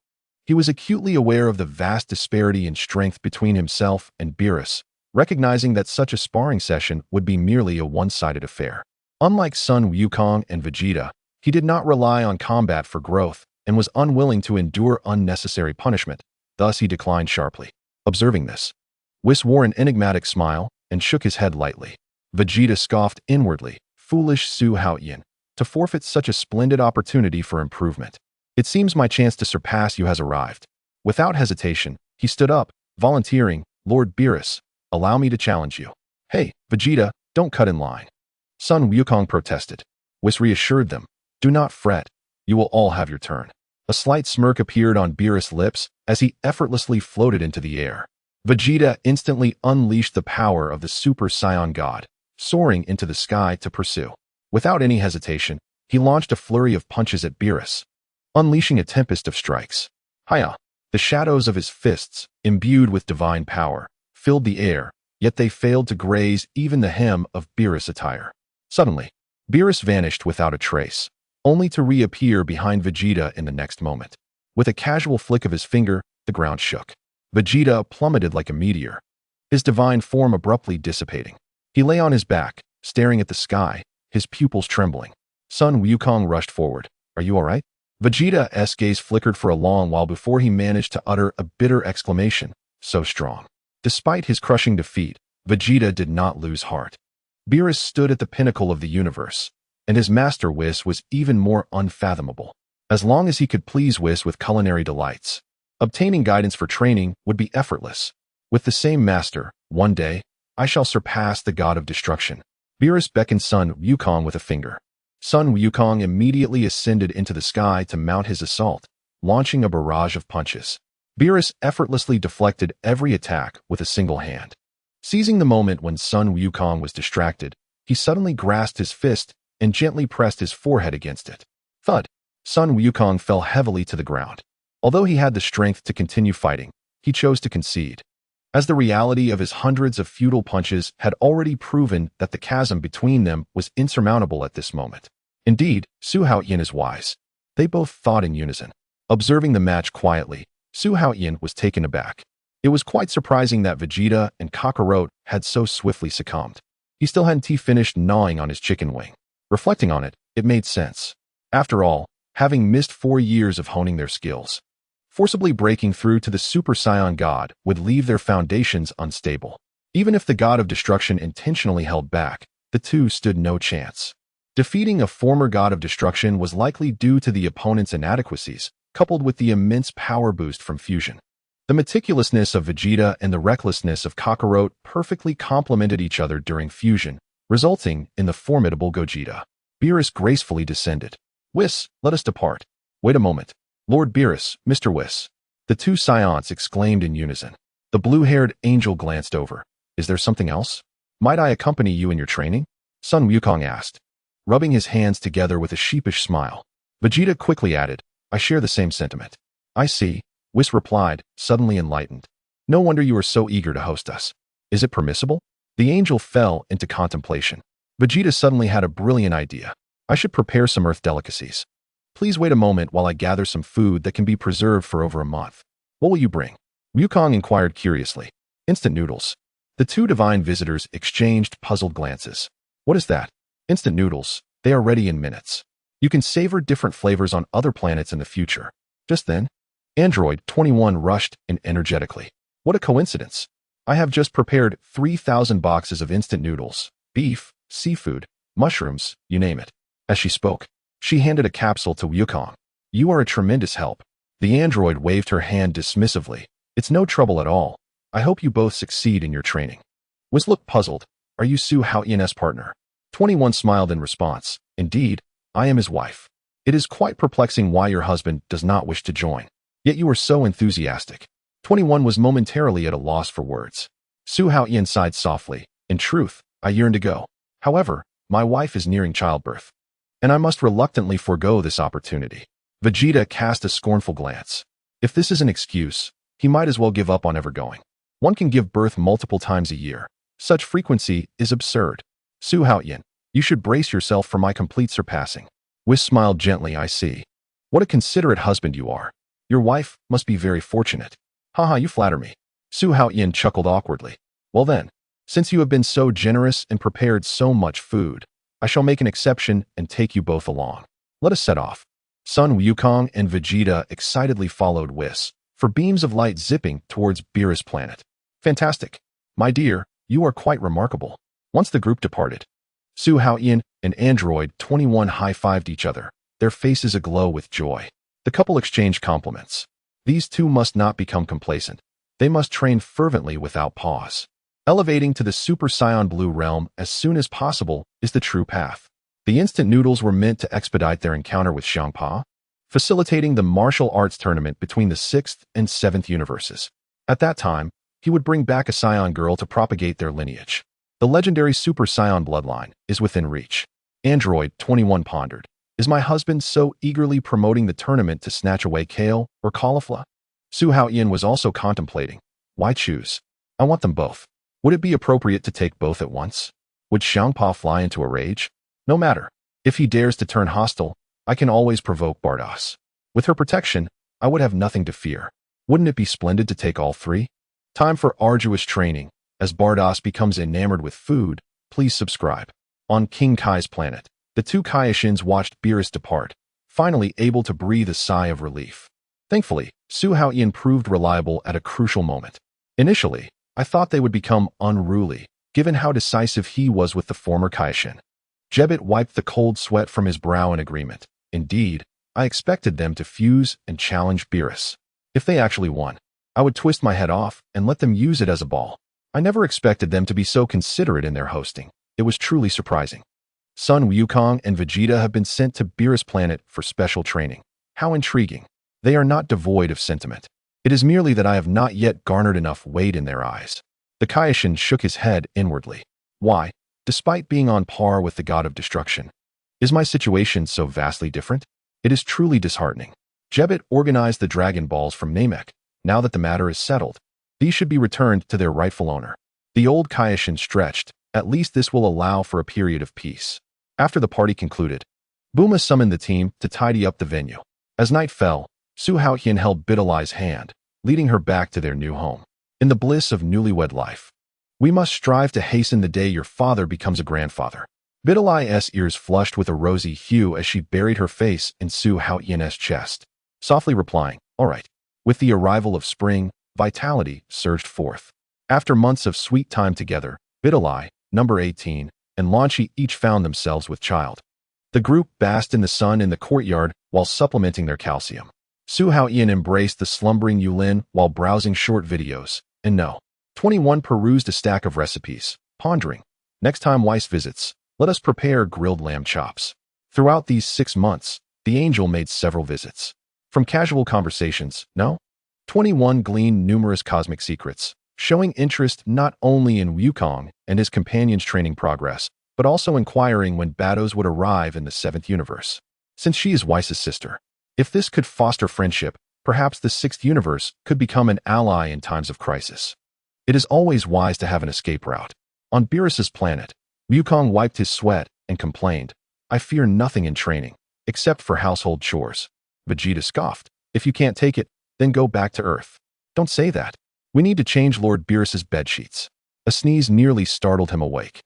He was acutely aware of the vast disparity in strength between himself and Beerus, recognizing that such a sparring session would be merely a one-sided affair. Unlike Sun Wukong and Vegeta, he did not rely on combat for growth and was unwilling to endure unnecessary punishment. Thus, he declined sharply. Observing this, Whis wore an enigmatic smile and shook his head lightly. Vegeta scoffed inwardly, "Foolish Su Haotian, to forfeit such a splendid opportunity for improvement. It seems my chance to surpass you has arrived." Without hesitation, he stood up, volunteering, "Lord Beerus, allow me to challenge you." "Hey, Vegeta, don't cut in line." Sun Wukong protested. Whis reassured them, "Do not fret. You will all have your turn." A slight smirk appeared on Beerus' lips as he effortlessly floated into the air. Vegeta instantly unleashed the power of the Super Saiyan God, soaring into the sky to pursue. Without any hesitation, he launched a flurry of punches at Beerus, unleashing a tempest of strikes. Hiya! The shadows of his fists, imbued with divine power, filled the air, yet they failed to graze even the hem of Beerus' attire. Suddenly, Beerus vanished without a trace, only to reappear behind Vegeta in the next moment. With a casual flick of his finger, the ground shook. Vegeta plummeted like a meteor, his divine form abruptly dissipating. He lay on his back, staring at the sky, his pupils trembling. Sun Wukong rushed forward. "Are you all right?" Vegeta's gaze flickered for a long while before he managed to utter a bitter exclamation, "So strong." Despite his crushing defeat, Vegeta did not lose heart. Beerus stood at the pinnacle of the universe, and his master Whis was even more unfathomable. As long as he could please Whis with culinary delights, obtaining guidance for training would be effortless. With the same master, one day, I shall surpass the god of destruction. Beerus beckoned Sun Wukong with a finger. Sun Wukong immediately ascended into the sky to mount his assault, launching a barrage of punches. Beerus effortlessly deflected every attack with a single hand. Seizing the moment when Sun Wukong was distracted, he suddenly grasped his fist and gently pressed his forehead against it. Thud! Sun Wukong fell heavily to the ground. Although he had the strength to continue fighting, he chose to concede, as the reality of his hundreds of futile punches had already proven that the chasm between them was insurmountable at this moment. Indeed, Su Haotian is wise. They both thought in unison. Observing the match quietly, Su Haotian was taken aback. It was quite surprising that Vegeta and Kakarot had so swiftly succumbed. He still hadn't finished gnawing on his chicken wing. Reflecting on it, it made sense. After all, having missed 4 years of honing their skills, forcibly breaking through to the Super Saiyan God would leave their foundations unstable. Even if the god of destruction intentionally held back, the two stood no chance. Defeating a former god of destruction was likely due to the opponent's inadequacies, coupled with the immense power boost from fusion. The meticulousness of Vegeta and the recklessness of Kakarot perfectly complemented each other during fusion, resulting in the formidable Gogeta. Beerus gracefully descended. "Whis, let us depart." "Wait a moment. Lord Beerus, Mr. Whis." The two Saiyans exclaimed in unison. The blue-haired angel glanced over. "Is there something else? Might I accompany you in your training?" Sun Wukong asked, rubbing his hands together with a sheepish smile. Vegeta quickly added, "I share the same sentiment." "I see," Whis replied, suddenly enlightened. "No wonder you are so eager to host us. Is it permissible?" The angel fell into contemplation. Vegeta suddenly had a brilliant idea. "I should prepare some earth delicacies. Please wait a moment while I gather some food that can be preserved for over a month." "What will you bring?" Wukong inquired curiously. "Instant noodles." The two divine visitors exchanged puzzled glances. "What is that?" "Instant noodles. They are ready in minutes. You can savor different flavors on other planets in the future." Just then, Android 21 rushed in energetically. What a coincidence. I have just prepared 3,000 boxes of instant noodles, beef, seafood, mushrooms, you name it. As she spoke, she handed a capsule to Yukong. You are a tremendous help. The android waved her hand dismissively. It's no trouble at all. I hope you both succeed in your training. Wiz looked puzzled. Are you Su Haotian's partner? 21 smiled in response. Indeed, I am his wife. It is quite perplexing why your husband does not wish to join. Yet you are so enthusiastic. 21 was momentarily at a loss for words. Su Haotian sighed softly. In truth, I yearn to go. However, my wife is nearing childbirth, and I must reluctantly forego this opportunity. Vegeta cast a scornful glance. If this is an excuse, he might as well give up on ever going. One can give birth multiple times a year. Such frequency is absurd. Su Haotian, you should brace yourself for my complete surpassing. Whis smiled gently. I see. What a considerate husband you are. Your wife must be very fortunate. Haha, you flatter me. Su Haotian chuckled awkwardly. Well then, since you have been so generous and prepared so much food, I shall make an exception and take you both along. Let us set off. Sun Wukong and Vegeta excitedly followed Whis, for beams of light zipping towards Beerus' planet. Fantastic. My dear, you are quite remarkable. Once the group departed, Su Haotian and Android 21 high-fived each other, their faces aglow with joy. The couple exchanged compliments. These two must not become complacent. They must train fervently without pause. Elevating to the Super Saiyan Blue realm as soon as possible is the true path. The instant noodles were meant to expedite their encounter with Xiangpa, facilitating the martial arts tournament between the 6th and 7th universes. At that time, he would bring back a Saiyan girl to propagate their lineage. The legendary Super Saiyan bloodline is within reach. Android 21 pondered. Is my husband so eagerly promoting the tournament to snatch away kale or cauliflower? Su Haotian was also contemplating. Why choose? I want them both. Would it be appropriate to take both at once? Would Xiangpa fly into a rage? No matter. If he dares to turn hostile, I can always provoke Bardos. With her protection, I would have nothing to fear. Wouldn't it be splendid to take all three? Time for arduous training. As Bardos becomes enamored with food, please subscribe. On King Kai's planet, the two Kaiashins watched Beerus depart, finally able to breathe a sigh of relief. Thankfully, Su Haotian proved reliable at a crucial moment. Initially, I thought they would become unruly, given how decisive he was with the former Kaiashin. Jebbit wiped the cold sweat from his brow in agreement. Indeed, I expected them to fuse and challenge Beerus. If they actually won, I would twist my head off and let them use it as a ball. I never expected them to be so considerate in their hosting. It was truly surprising. Sun Wukong and Vegeta have been sent to Beerus' planet for special training. How intriguing. They are not devoid of sentiment. It is merely that I have not yet garnered enough weight in their eyes. The Kaiashin shook his head inwardly. Why, despite being on par with the god of destruction, is my situation so vastly different? It is truly disheartening. Jebbit organized the Dragon Balls from Namek. Now that the matter is settled, these should be returned to their rightful owner. The old Kaiashin stretched. At least this will allow for a period of peace. After the party concluded, Bulma summoned the team to tidy up the venue. As night fell, Su Haotian held Bidalai's hand, leading her back to their new home. In the bliss of newlywed life, we must strive to hasten the day your father becomes a grandfather. Bidalai's ears flushed with a rosy hue as she buried her face in Su Haotian's chest, softly replying, all right. With the arrival of spring, vitality surged forth. After months of sweet time together, Bidalai, number 18, and Lanchi each found themselves with child. The group basked in the sun in the courtyard while supplementing their calcium. Su Haotian embraced the slumbering Yulin while browsing short videos, and no. 21 perused a stack of recipes, pondering. Next time Weiss visits, let us prepare grilled lamb chops. Throughout these 6 months, the angel made several visits. From casual conversations, no? 21 gleaned numerous cosmic secrets, showing interest not only in Wukong and his companions' training progress, but also inquiring when Bados would arrive in the 7th universe. Since she is Weiss's sister, if this could foster friendship, perhaps the 6th universe could become an ally in times of crisis. It is always wise to have an escape route. On Beerus's planet, Wukong wiped his sweat and complained, I fear nothing in training, except for household chores. Vegeta scoffed, if you can't take it, then go back to Earth. Don't say that. We need to change Lord Beerus's bedsheets. A sneeze nearly startled him awake.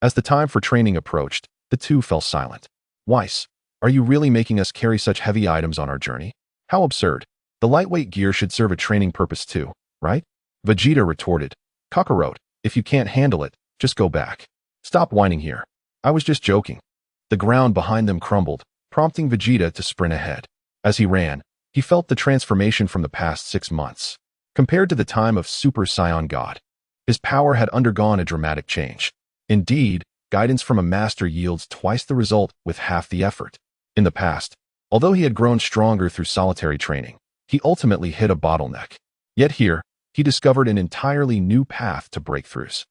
As the time for training approached, the two fell silent. Weiss, are you really making us carry such heavy items on our journey? How absurd. The lightweight gear should serve a training purpose too, right? Vegeta retorted. Kakarot, if you can't handle it, just go back. Stop whining here. I was just joking. The ground behind them crumbled, prompting Vegeta to sprint ahead. As he ran, he felt the transformation from the past 6 months. Compared to the time of Super Saiyan God, his power had undergone a dramatic change. Indeed, guidance from a master yields twice the result with half the effort. In the past, although he had grown stronger through solitary training, he ultimately hit a bottleneck. Yet here, he discovered an entirely new path to breakthroughs.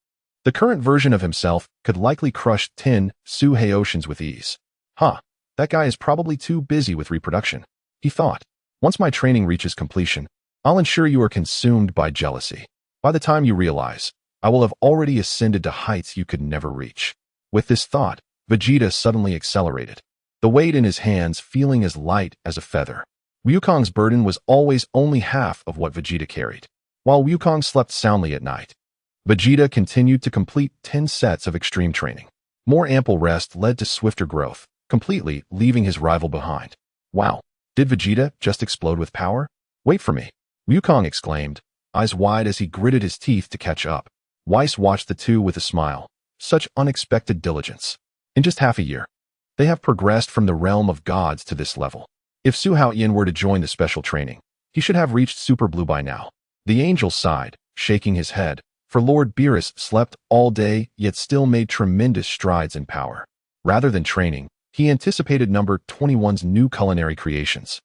The current version of himself could likely crush 10 Su Haotians with ease. That guy is probably too busy with reproduction, he thought. Once my training reaches completion, I'll ensure you are consumed by jealousy. By the time you realize, I will have already ascended to heights you could never reach. With this thought, Vegeta suddenly accelerated, the weight in his hands feeling as light as a feather. Wukong's burden was always only half of what Vegeta carried. While Wukong slept soundly at night, Vegeta continued to complete 10 sets of extreme training. More ample rest led to swifter growth, completely leaving his rival behind. Wow, did Vegeta just explode with power? Wait for me, Wukong exclaimed, eyes wide as he gritted his teeth to catch up. Whis watched the two with a smile. Such unexpected diligence. In just half a year, they have progressed from the realm of gods to this level. If Su Haotian were to join the special training, he should have reached Super Blue by now. The angel sighed, shaking his head, for Lord Beerus slept all day yet still made tremendous strides in power. Rather than training, he anticipated number 21's new culinary creations,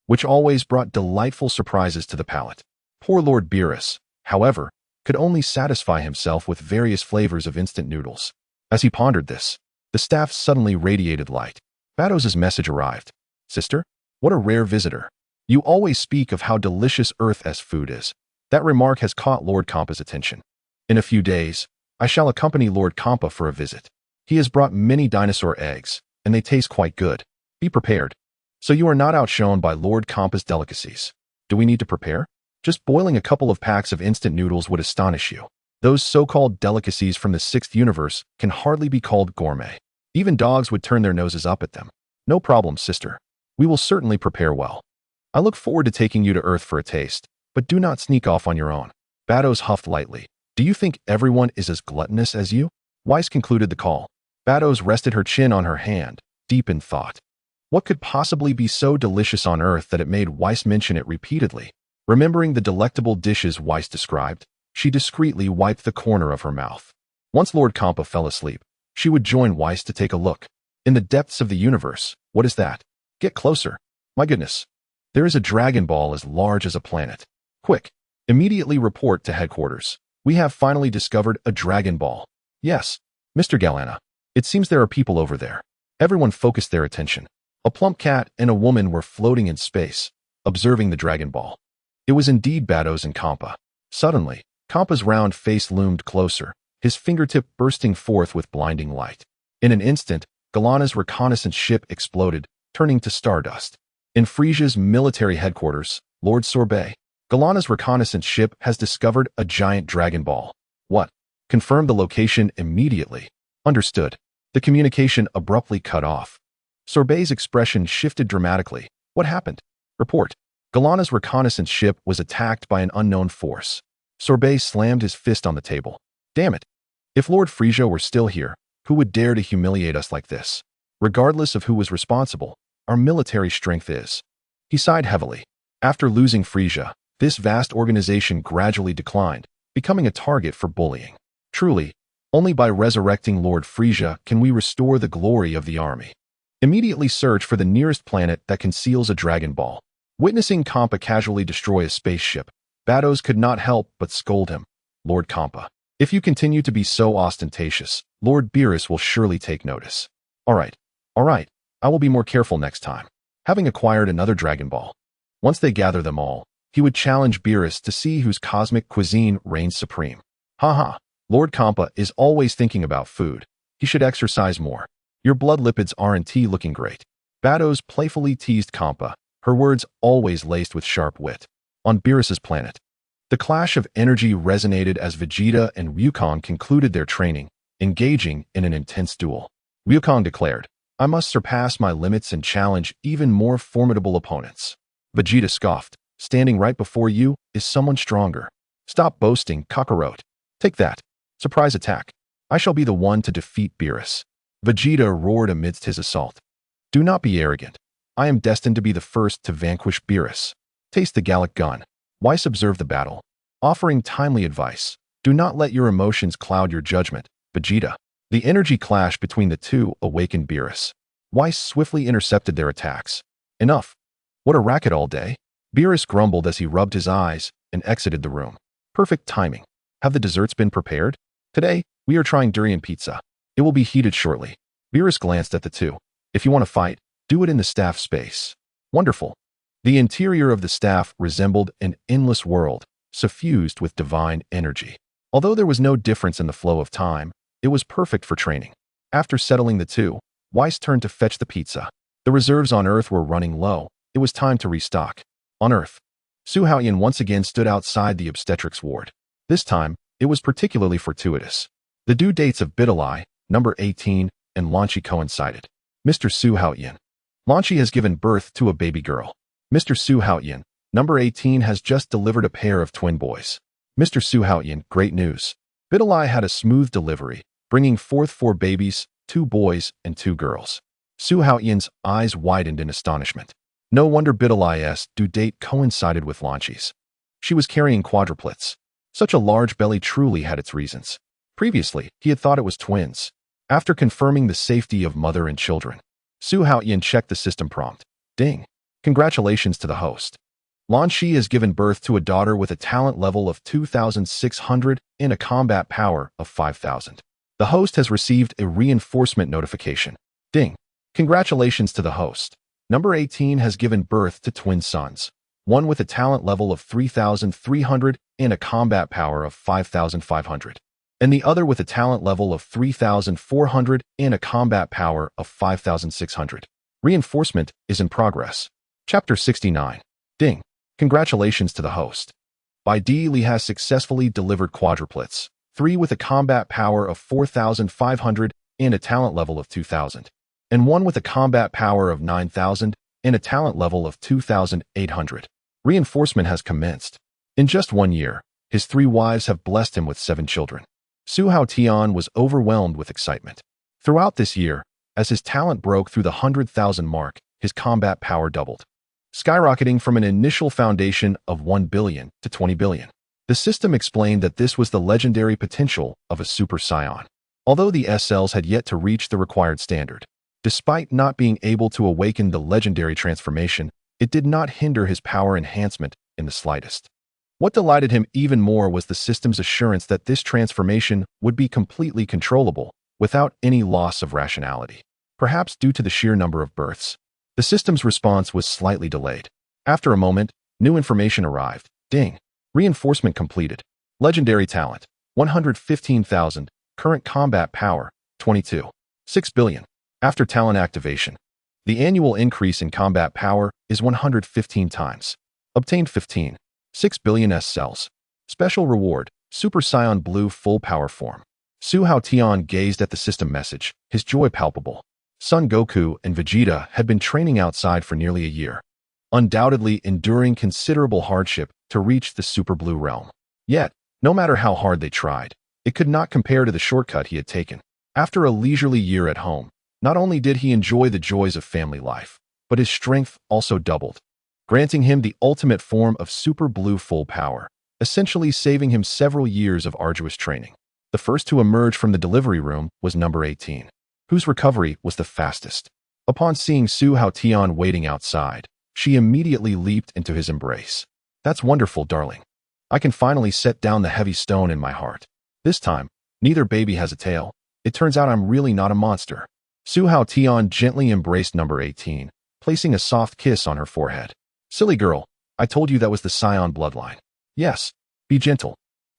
which always brought delightful surprises to the palate. Poor Lord Beerus, however, could only satisfy himself with various flavors of instant noodles. As he pondered this, the staff suddenly radiated light. Batos's message arrived. Sister, what a rare visitor. You always speak of how delicious Earth's food is. That remark has caught Lord Kampa's attention. In a few days, I shall accompany Lord Kampa for a visit. He has brought many dinosaur eggs, and they taste quite good. Be prepared. So you are not outshone by Lord Kampa's delicacies. Do we need to prepare? Just boiling a couple of packs of instant noodles would astonish you. Those so-called delicacies from the 6th universe can hardly be called gourmet. Even dogs would turn their noses up at them. No problem, sister. We will certainly prepare well. I look forward to taking you to Earth for a taste, but do not sneak off on your own. Batos huffed lightly. Do you think everyone is as gluttonous as you? Weiss concluded the call. Batos rested her chin on her hand, deep in thought. What could possibly be so delicious on Earth that it made Weiss mention it repeatedly? Remembering the delectable dishes Weiss described, she discreetly wiped the corner of her mouth. Once Lord Kampa fell asleep, she would join Weiss to take a look. In the depths of the universe, what is that? Get closer. My goodness. There is a Dragon Ball as large as a planet. Quick, immediately report to headquarters. We have finally discovered a Dragon Ball. Yes, Mr. Galana. It seems there are people over there. Everyone focused their attention. A plump cat and a woman were floating in space, observing the Dragon Ball. It was indeed Batos and Kampa. Suddenly, Kampa's round face loomed closer, his fingertip bursting forth with blinding light. In an instant, Galana's reconnaissance ship exploded, turning to stardust. In Frisia's military headquarters, Lord Sorbet, Galana's reconnaissance ship has discovered a giant Dragon Ball. What? Confirm the location immediately. Understood. The communication abruptly cut off. Sorbet's expression shifted dramatically. What happened? Report. Galana's reconnaissance ship was attacked by an unknown force. Sorbet slammed his fist on the table. Damn it. If Lord Frisia were still here, who would dare to humiliate us like this? Regardless of who was responsible, our military strength is. He sighed heavily. After losing Frisia, this vast organization gradually declined, becoming a target for bullying. Truly, only by resurrecting Lord Frisia can we restore the glory of the army. Immediately search for the nearest planet that conceals a Dragon Ball. Witnessing Kampa casually destroy a spaceship, Batos could not help but scold him. Lord Kampa, if you continue to be so ostentatious, Lord Beerus will surely take notice. All right, I will be more careful next time. Having acquired another Dragon Ball, once they gather them all, he would challenge Beerus to see whose cosmic cuisine reigns supreme. Haha, Lord Kampa is always thinking about food. He should exercise more. Your blood lipids aren't looking great. Batos playfully teased Kampa, her words always laced with sharp wit. On Beerus's planet, the clash of energy resonated as Vegeta and Wukong concluded their training, engaging in an intense duel. Wukong declared, I must surpass my limits and challenge even more formidable opponents. Vegeta scoffed, Standing right before you is someone stronger. Stop boasting, Kakarot. Take that. Surprise attack. I shall be the one to defeat Beerus. Vegeta roared amidst his assault. Do not be arrogant. I am destined to be the first to vanquish Beerus. Taste the Gallic gun. Weiss observed the battle, offering timely advice. Do not let your emotions cloud your judgment, Vegeta. The energy clash between the two awakened Beerus. Weiss swiftly intercepted their attacks. Enough. What a racket all day. Beerus grumbled as he rubbed his eyes and exited the room. Perfect timing. Have the desserts been prepared? Today, we are trying durian pizza. It will be heated shortly. Beerus glanced at the two. If you want to fight, do it in the staff space. Wonderful. The interior of the staff resembled an endless world, suffused with divine energy. Although there was no difference in the flow of time, it was perfect for training. After settling the two, Weiss turned to fetch the pizza. The reserves on Earth were running low. It was time to restock. On Earth, Su Haotian once again stood outside the obstetrics ward. This time, it was particularly fortuitous. The due dates of Bidalai, number 18, and Lanchi coincided. Mr. Su Haotian. Lanchi has given birth to a baby girl. Mr. Su Haotian, number 18, has just delivered a pair of twin boys. Mr. Su Haotian, great news. Bidalai had a smooth delivery, bringing forth 4 babies, 2 boys and 2 girls. Su Haotian's eyes widened in astonishment. No wonder Bidalai's due date coincided with Lanchi's. She was carrying quadruplets. Such a large belly truly had its reasons. Previously, he had thought it was twins. After confirming the safety of mother and children, Su Haotian checked the system prompt. Ding. Congratulations to the host. Lanchi has given birth to a daughter with a talent level of 2,600 and a combat power of 5,000. The host has received a reinforcement notification. Ding. Congratulations to the host. Number 18 has given birth to twin sons, one with a talent level of 3,300 and a combat power of 5,500, and the other with a talent level of 3,400 and a combat power of 5,600. Reinforcement is in progress. Chapter 69. Ding. Congratulations to the host. Bai Di Li has successfully delivered quadruplets, 3 with a combat power of 4,500 and a talent level of 2,000. And 1 with a combat power of 9,000 and a talent level of 2,800. Reinforcement has commenced. In just 1 year, his 3 wives have blessed him with 7 children. Su Haotian was overwhelmed with excitement. Throughout this year, as his talent broke through the 100,000 mark, his combat power doubled, skyrocketing from an initial foundation of 1 billion to 20 billion. The system explained that this was the legendary potential of a Super Saiyan. Although the SLs had yet to reach the required standard, despite not being able to awaken the legendary transformation, it did not hinder his power enhancement in the slightest. What delighted him even more was the system's assurance that this transformation would be completely controllable, without any loss of rationality. Perhaps due to the sheer number of births, the system's response was slightly delayed. After a moment, new information arrived. Ding. Reinforcement completed. Legendary talent, 115,000. Current combat power, 22.6 billion. After talent activation, the annual increase in combat power is 115 times. Obtained 15.6 billion S cells. Special reward, Super Saiyan Blue Full Power Form. Su Haotian gazed at the system message, his joy palpable. Son Goku and Vegeta had been training outside for nearly a year, undoubtedly enduring considerable hardship to reach the Super Blue realm. Yet, no matter how hard they tried, it could not compare to the shortcut he had taken. After a leisurely year at home, not only did he enjoy the joys of family life, but his strength also doubled, granting him the ultimate form of Super Blue Full Power, essentially saving him several years of arduous training. The first to emerge from the delivery room was number 18, whose recovery was the fastest. Upon seeing Su Haotian waiting outside, she immediately leaped into his embrace. That's wonderful, darling. I can finally set down the heavy stone in my heart. This time, neither baby has a tail. It turns out I'm really not a monster. Su Haotian gently embraced number 18, placing a soft kiss on her forehead. Silly girl, I told you that was the Saiyan bloodline. Yes, be gentle.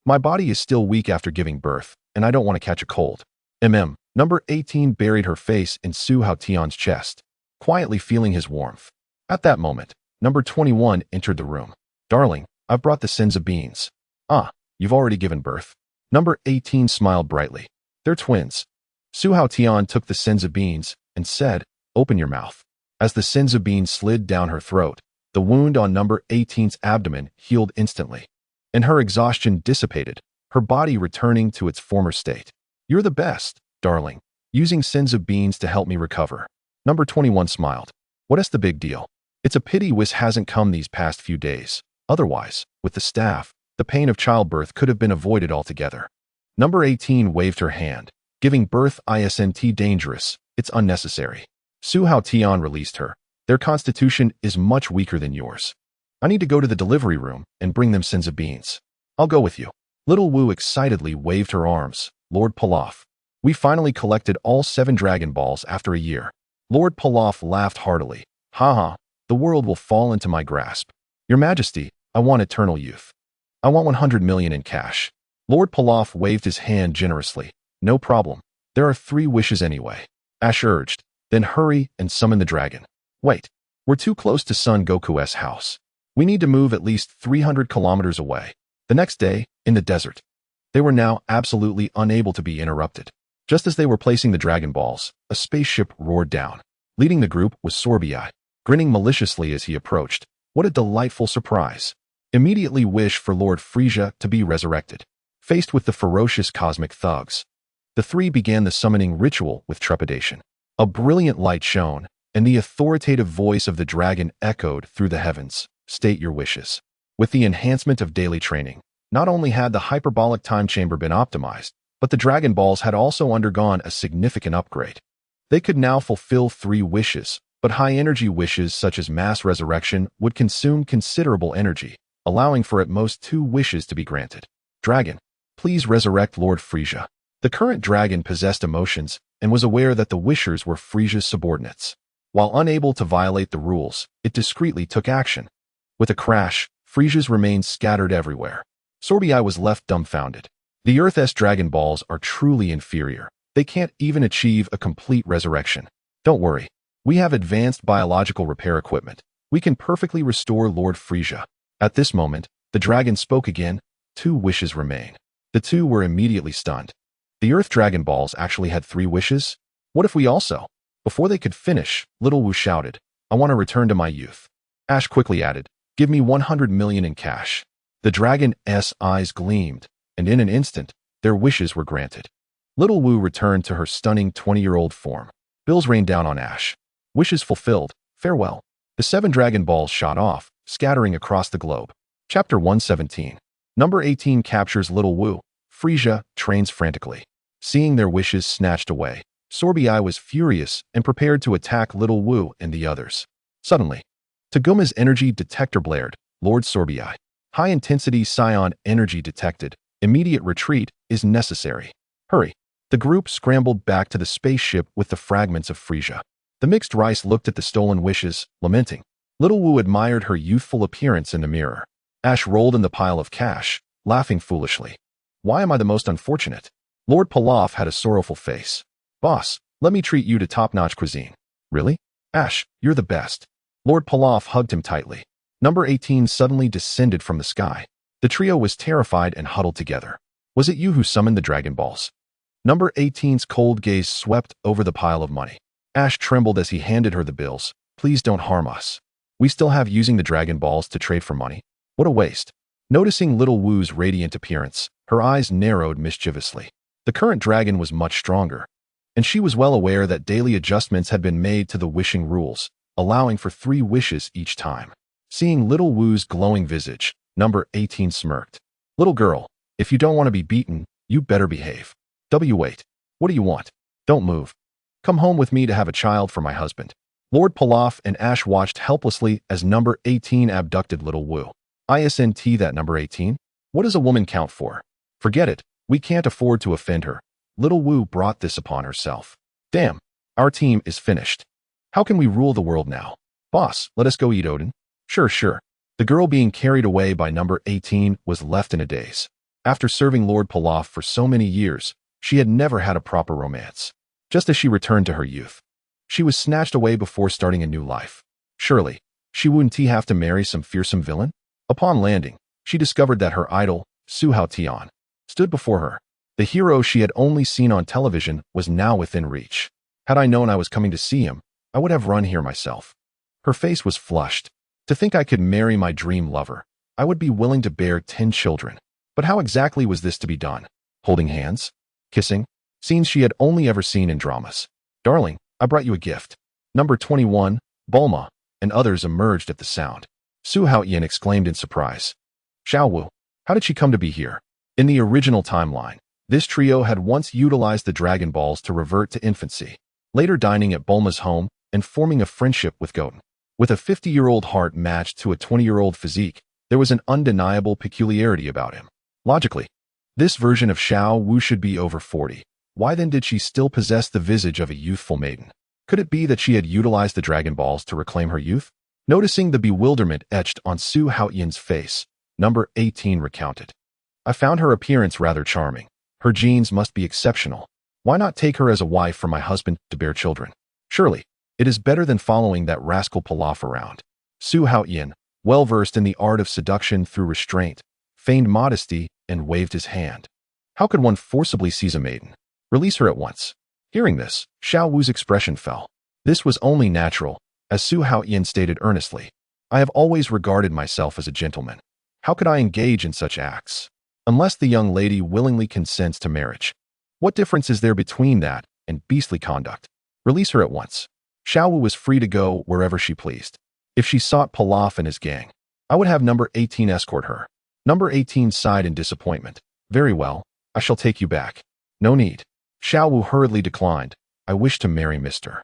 My body is still weak after giving birth, and I don't want to catch a cold. Number 18 buried her face in Su Haotian's chest, quietly feeling his warmth. At that moment, number 21 entered the room. Darling, I've brought the senza beans. Ah, you've already given birth. Number 18 smiled brightly. They're twins. Su Haotian took the senza beans and said, open your mouth. As the senza bean slid down her throat, The wound on number 18's abdomen healed instantly, and her exhaustion dissipated, her body returning to its former state. You're the best, darling, using sins of beans to help me recover. Number 21 smiled. What is the big deal? It's a pity Whis hasn't come these past few days. Otherwise, with the staff, the pain of childbirth could have been avoided altogether. Number 18 waved her hand. Giving birth isn't dangerous, it's unnecessary. Su Haotian released her. Their constitution is much weaker than yours. I need to go to the delivery room and bring them sins of beans. I'll go with you. Little Wu excitedly waved her arms. Lord Pilaf. We finally collected all 7 Dragon Balls after a year. Lord Pilaf laughed heartily. Haha, the world will fall into my grasp. Your Majesty, I want eternal youth. I want 100 million in cash. Lord Pilaf waved his hand generously. No problem. There are 3 wishes anyway. Ash urged. Then hurry and summon the dragon. Wait. We're too close to Son Goku's house. We need to move at least 300 kilometers away. The next day, in the desert. They were now absolutely unable to be interrupted. Just as they were placing the Dragon Balls, a spaceship roared down. Leading the group was Sorbai, grinning maliciously as he approached. What a delightful surprise. Immediately wish for Lord Frieza to be resurrected. Faced with the ferocious cosmic thugs, the 3 began the summoning ritual with trepidation. A brilliant light shone, and the authoritative voice of the dragon echoed through the heavens. State your wishes. With the enhancement of daily training, not only had the hyperbolic time chamber been optimized, but the Dragon Balls had also undergone a significant upgrade. They could now fulfill 3 wishes, but high-energy wishes such as mass resurrection would consume considerable energy, allowing for at most 2 wishes to be granted. Dragon, please resurrect Lord Frieza. The current dragon possessed emotions and was aware that the wishers were Frieza's subordinates. While unable to violate the rules, it discreetly took action. With a crash, Frieza's remains scattered everywhere. Sorbai was left dumbfounded. The Earth's Dragon Balls are truly inferior. They can't even achieve a complete resurrection. Don't worry. We have advanced biological repair equipment. We can perfectly restore Lord Frieza. At this moment, the dragon spoke again. 2 wishes remain. The 2 were immediately stunned. The Earth Dragon Balls actually had 3 wishes? What if we also? Before they could finish, Little Wu shouted, I want to return to my youth. Ash quickly added, give me 100 million in cash. The dragon's eyes gleamed, and in an instant, their wishes were granted. Little Wu returned to her stunning 20-year-old form. Bills rained down on Ash. Wishes fulfilled. Farewell. The 7 Dragon Balls shot off, scattering across the globe. Chapter 117. Number 18 captures Little Wu. Frieza trains frantically. Seeing their wishes snatched away, Sorbai was furious and prepared to attack Little Wu and the others. Suddenly, Taguma's energy detector blared. Lord Sorbai. High-intensity Saiyan energy detected. Immediate retreat is necessary. Hurry. The group scrambled back to the spaceship with the fragments of Frieza. The mixed rice looked at the stolen wishes, lamenting. Little Wu admired her youthful appearance in the mirror. Ash rolled in the pile of cash, laughing foolishly. Why am I the most unfortunate? Lord Pilaf had a sorrowful face. Boss, let me treat you to top-notch cuisine. Really? Ash, you're the best. Lord Pilaf hugged him tightly. Number 18 suddenly descended from the sky. The trio was terrified and huddled together. Was it you who summoned the Dragon Balls? Number 18's cold gaze swept over the pile of money. Ash trembled as he handed her the bills. Please don't harm us. We still have using the Dragon Balls to trade for money. What a waste. Noticing Little Wu's radiant appearance, her eyes narrowed mischievously. The current dragon was much stronger, and she was well aware that daily adjustments had been made to the wishing rules, allowing for 3 wishes each time. Seeing Little Wu's glowing visage, number 18 smirked. Little girl, if you don't want to be beaten, you better behave. Wait. What do you want? Don't move. Come home with me to have a child for my husband. Lord Pilaf and Ash watched helplessly as number 18 abducted Little Wu. Isn't that number 18? What does a woman count for? Forget it. We can't afford to offend her. Little Wu brought this upon herself. Damn. Our team is finished. How can we rule the world now? Boss, let us go eat Odin. Sure. The girl being carried away by number 18 was left in a daze. After serving Lord Pilaf for so many years, she had never had a proper romance. Just as she returned to her youth, she was snatched away before starting a new life. Surely, she wouldn't have to marry some fearsome villain? Upon landing, she discovered that her idol, Su Haotian, stood before her. The hero she had only seen on television was now within reach. Had I known I was coming to see him, I would have run here myself. Her face was flushed. To think I could marry my dream lover. I would be willing to bear 10 children. But how exactly was this to be done? Holding hands? Kissing? Scenes she had only ever seen in dramas. Darling, I brought you a gift. Number 21, Bulma, and others emerged at the sound. Su Haotian exclaimed in surprise. Xiaowu, how did she come to be here? In the original timeline, this trio had once utilized the Dragon Balls to revert to infancy, later dining at Bulma's home and forming a friendship with Goten. With a 50-year-old heart matched to a 20-year-old physique, there was an undeniable peculiarity about him. Logically, this version of Xiao Wu should be over 40. Why then did she still possess the visage of a youthful maiden? Could it be that she had utilized the Dragon Balls to reclaim her youth? Noticing the bewilderment etched on Su Haotian's face, number 18 recounted. I found her appearance rather charming. Her genes must be exceptional. Why not take her as a wife for my husband to bear children? Surely, it is better than following that rascal Pilaf around. Su Haotian, well-versed in the art of seduction through restraint, feigned modesty and waved his hand. How could one forcibly seize a maiden? Release her at once. Hearing this, Xiao Wu's expression fell. This was only natural, as Su Haotian stated earnestly. I have always regarded myself as a gentleman. How could I engage in such acts? Unless the young lady willingly consents to marriage. What difference is there between that and beastly conduct? Release her at once. Xiao Wu was free to go wherever she pleased. If she sought Pilaf and his gang, I would have number 18 escort her. Number 18 sighed in disappointment. Very well, I shall take you back. No need. Xiao Wu hurriedly declined. I wish to marry Mr.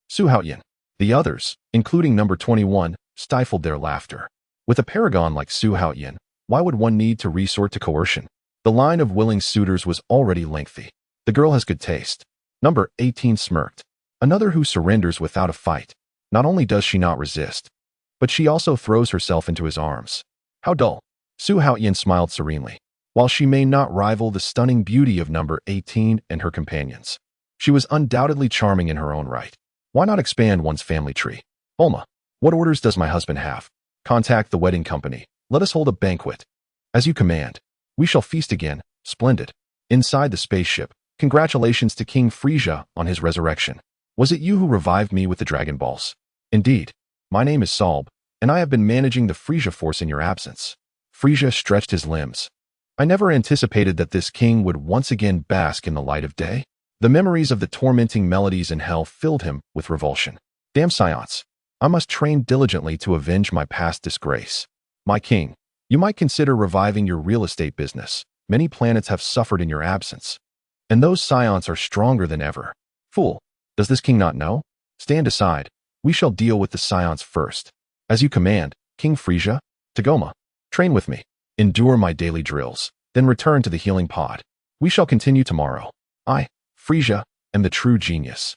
Su Haotian. The others, including number 21, stifled their laughter. With a paragon like Su Haotian, why would one need to resort to coercion? The line of willing suitors was already lengthy. The girl has good taste. Number 18 smirked. Another who surrenders without a fight. Not only does she not resist, but she also throws herself into his arms. How dull. Su Haotian smiled serenely. While she may not rival the stunning beauty of number 18 and her companions, she was undoubtedly charming in her own right. Why not expand one's family tree? Bulma, what orders does my husband have? Contact the wedding company. Let us hold a banquet. As you command. We shall feast again. Splendid. Inside the spaceship, congratulations to King Frieza on his resurrection. Was it you who revived me with the Dragon Balls? Indeed. My name is Salb, and I have been managing the Frieza force in your absence. Frieza stretched his limbs. I never anticipated that this king would once again bask in the light of day. The memories of the tormenting melodies in hell filled him with revulsion. Damn Saiyans. I must train diligently to avenge my past disgrace. My king, you might consider reviving your real estate business. Many planets have suffered in your absence. And those Saiyans are stronger than ever. Fool, does this king not know? Stand aside. We shall deal with the Saiyans first. As you command, King Frieza. Tagoma, train with me. Endure my daily drills, then return to the healing pod. We shall continue tomorrow. I, Frieza, am the true genius.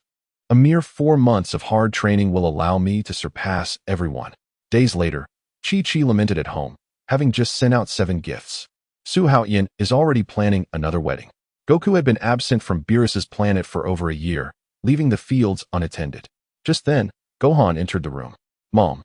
A mere 4 months of hard training will allow me to surpass everyone. Days later, Chi-Chi lamented at home, having just sent out 7 gifts. Su Haotian is already planning another wedding. Goku had been absent from Beerus's planet for over a year, leaving the fields unattended. Just then, Gohan entered the room. Mom,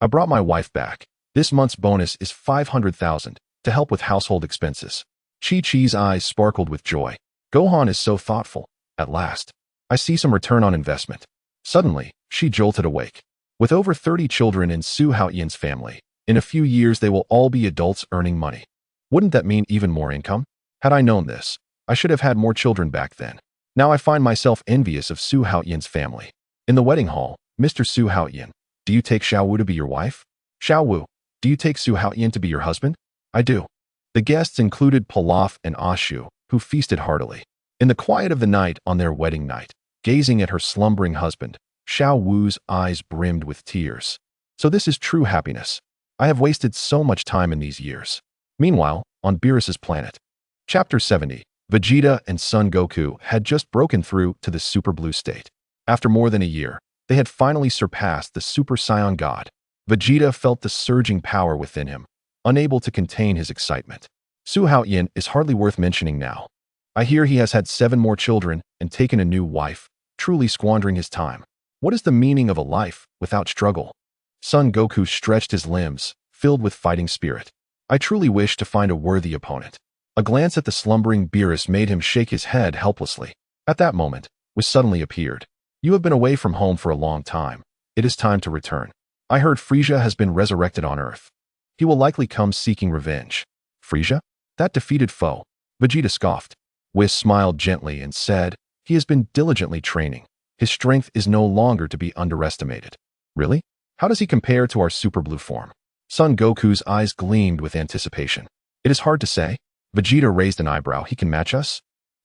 I brought my wife back. This month's bonus is 500,000 to help with household expenses. Chi-Chi's eyes sparkled with joy. Gohan is so thoughtful. At last, I see some return on investment. Suddenly, she jolted awake. With over 30 children in Su Haotian's family, in a few years they will all be adults earning money. Wouldn't that mean even more income? Had I known this, I should have had more children back then. Now I find myself envious of Su Haotian's family. In the wedding hall, Mr. Su Haotian, do you take Xiao Wu to be your wife? Xiao Wu, do you take Su Haotian to be your husband? I do. The guests included Pilaf and Ashu, who feasted heartily. In the quiet of the night on their wedding night, gazing at her slumbering husband, Xiao Wu's eyes brimmed with tears. So this is true happiness. I have wasted so much time in these years. Meanwhile, on Beerus's planet. Chapter 70, Vegeta and Son Goku had just broken through to the Super Blue state. After more than a year, they had finally surpassed the Super Saiyan God. Vegeta felt the surging power within him, unable to contain his excitement. Su Haotian is hardly worth mentioning now. I hear he has had 7 more children and taken a new wife, truly squandering his time. What is the meaning of a life without struggle? Son Goku stretched his limbs, filled with fighting spirit. I truly wish to find a worthy opponent. A glance at the slumbering Beerus made him shake his head helplessly. At that moment, Whis suddenly appeared. You have been away from home for a long time. It is time to return. I heard Frieza has been resurrected on Earth. He will likely come seeking revenge. Frieza? That defeated foe. Vegeta scoffed. Whis smiled gently and said, he has been diligently training. His strength is no longer to be underestimated. Really? How does he compare to our Super Blue form? Son Goku's eyes gleamed with anticipation. It is hard to say. Vegeta raised an eyebrow. He can match us?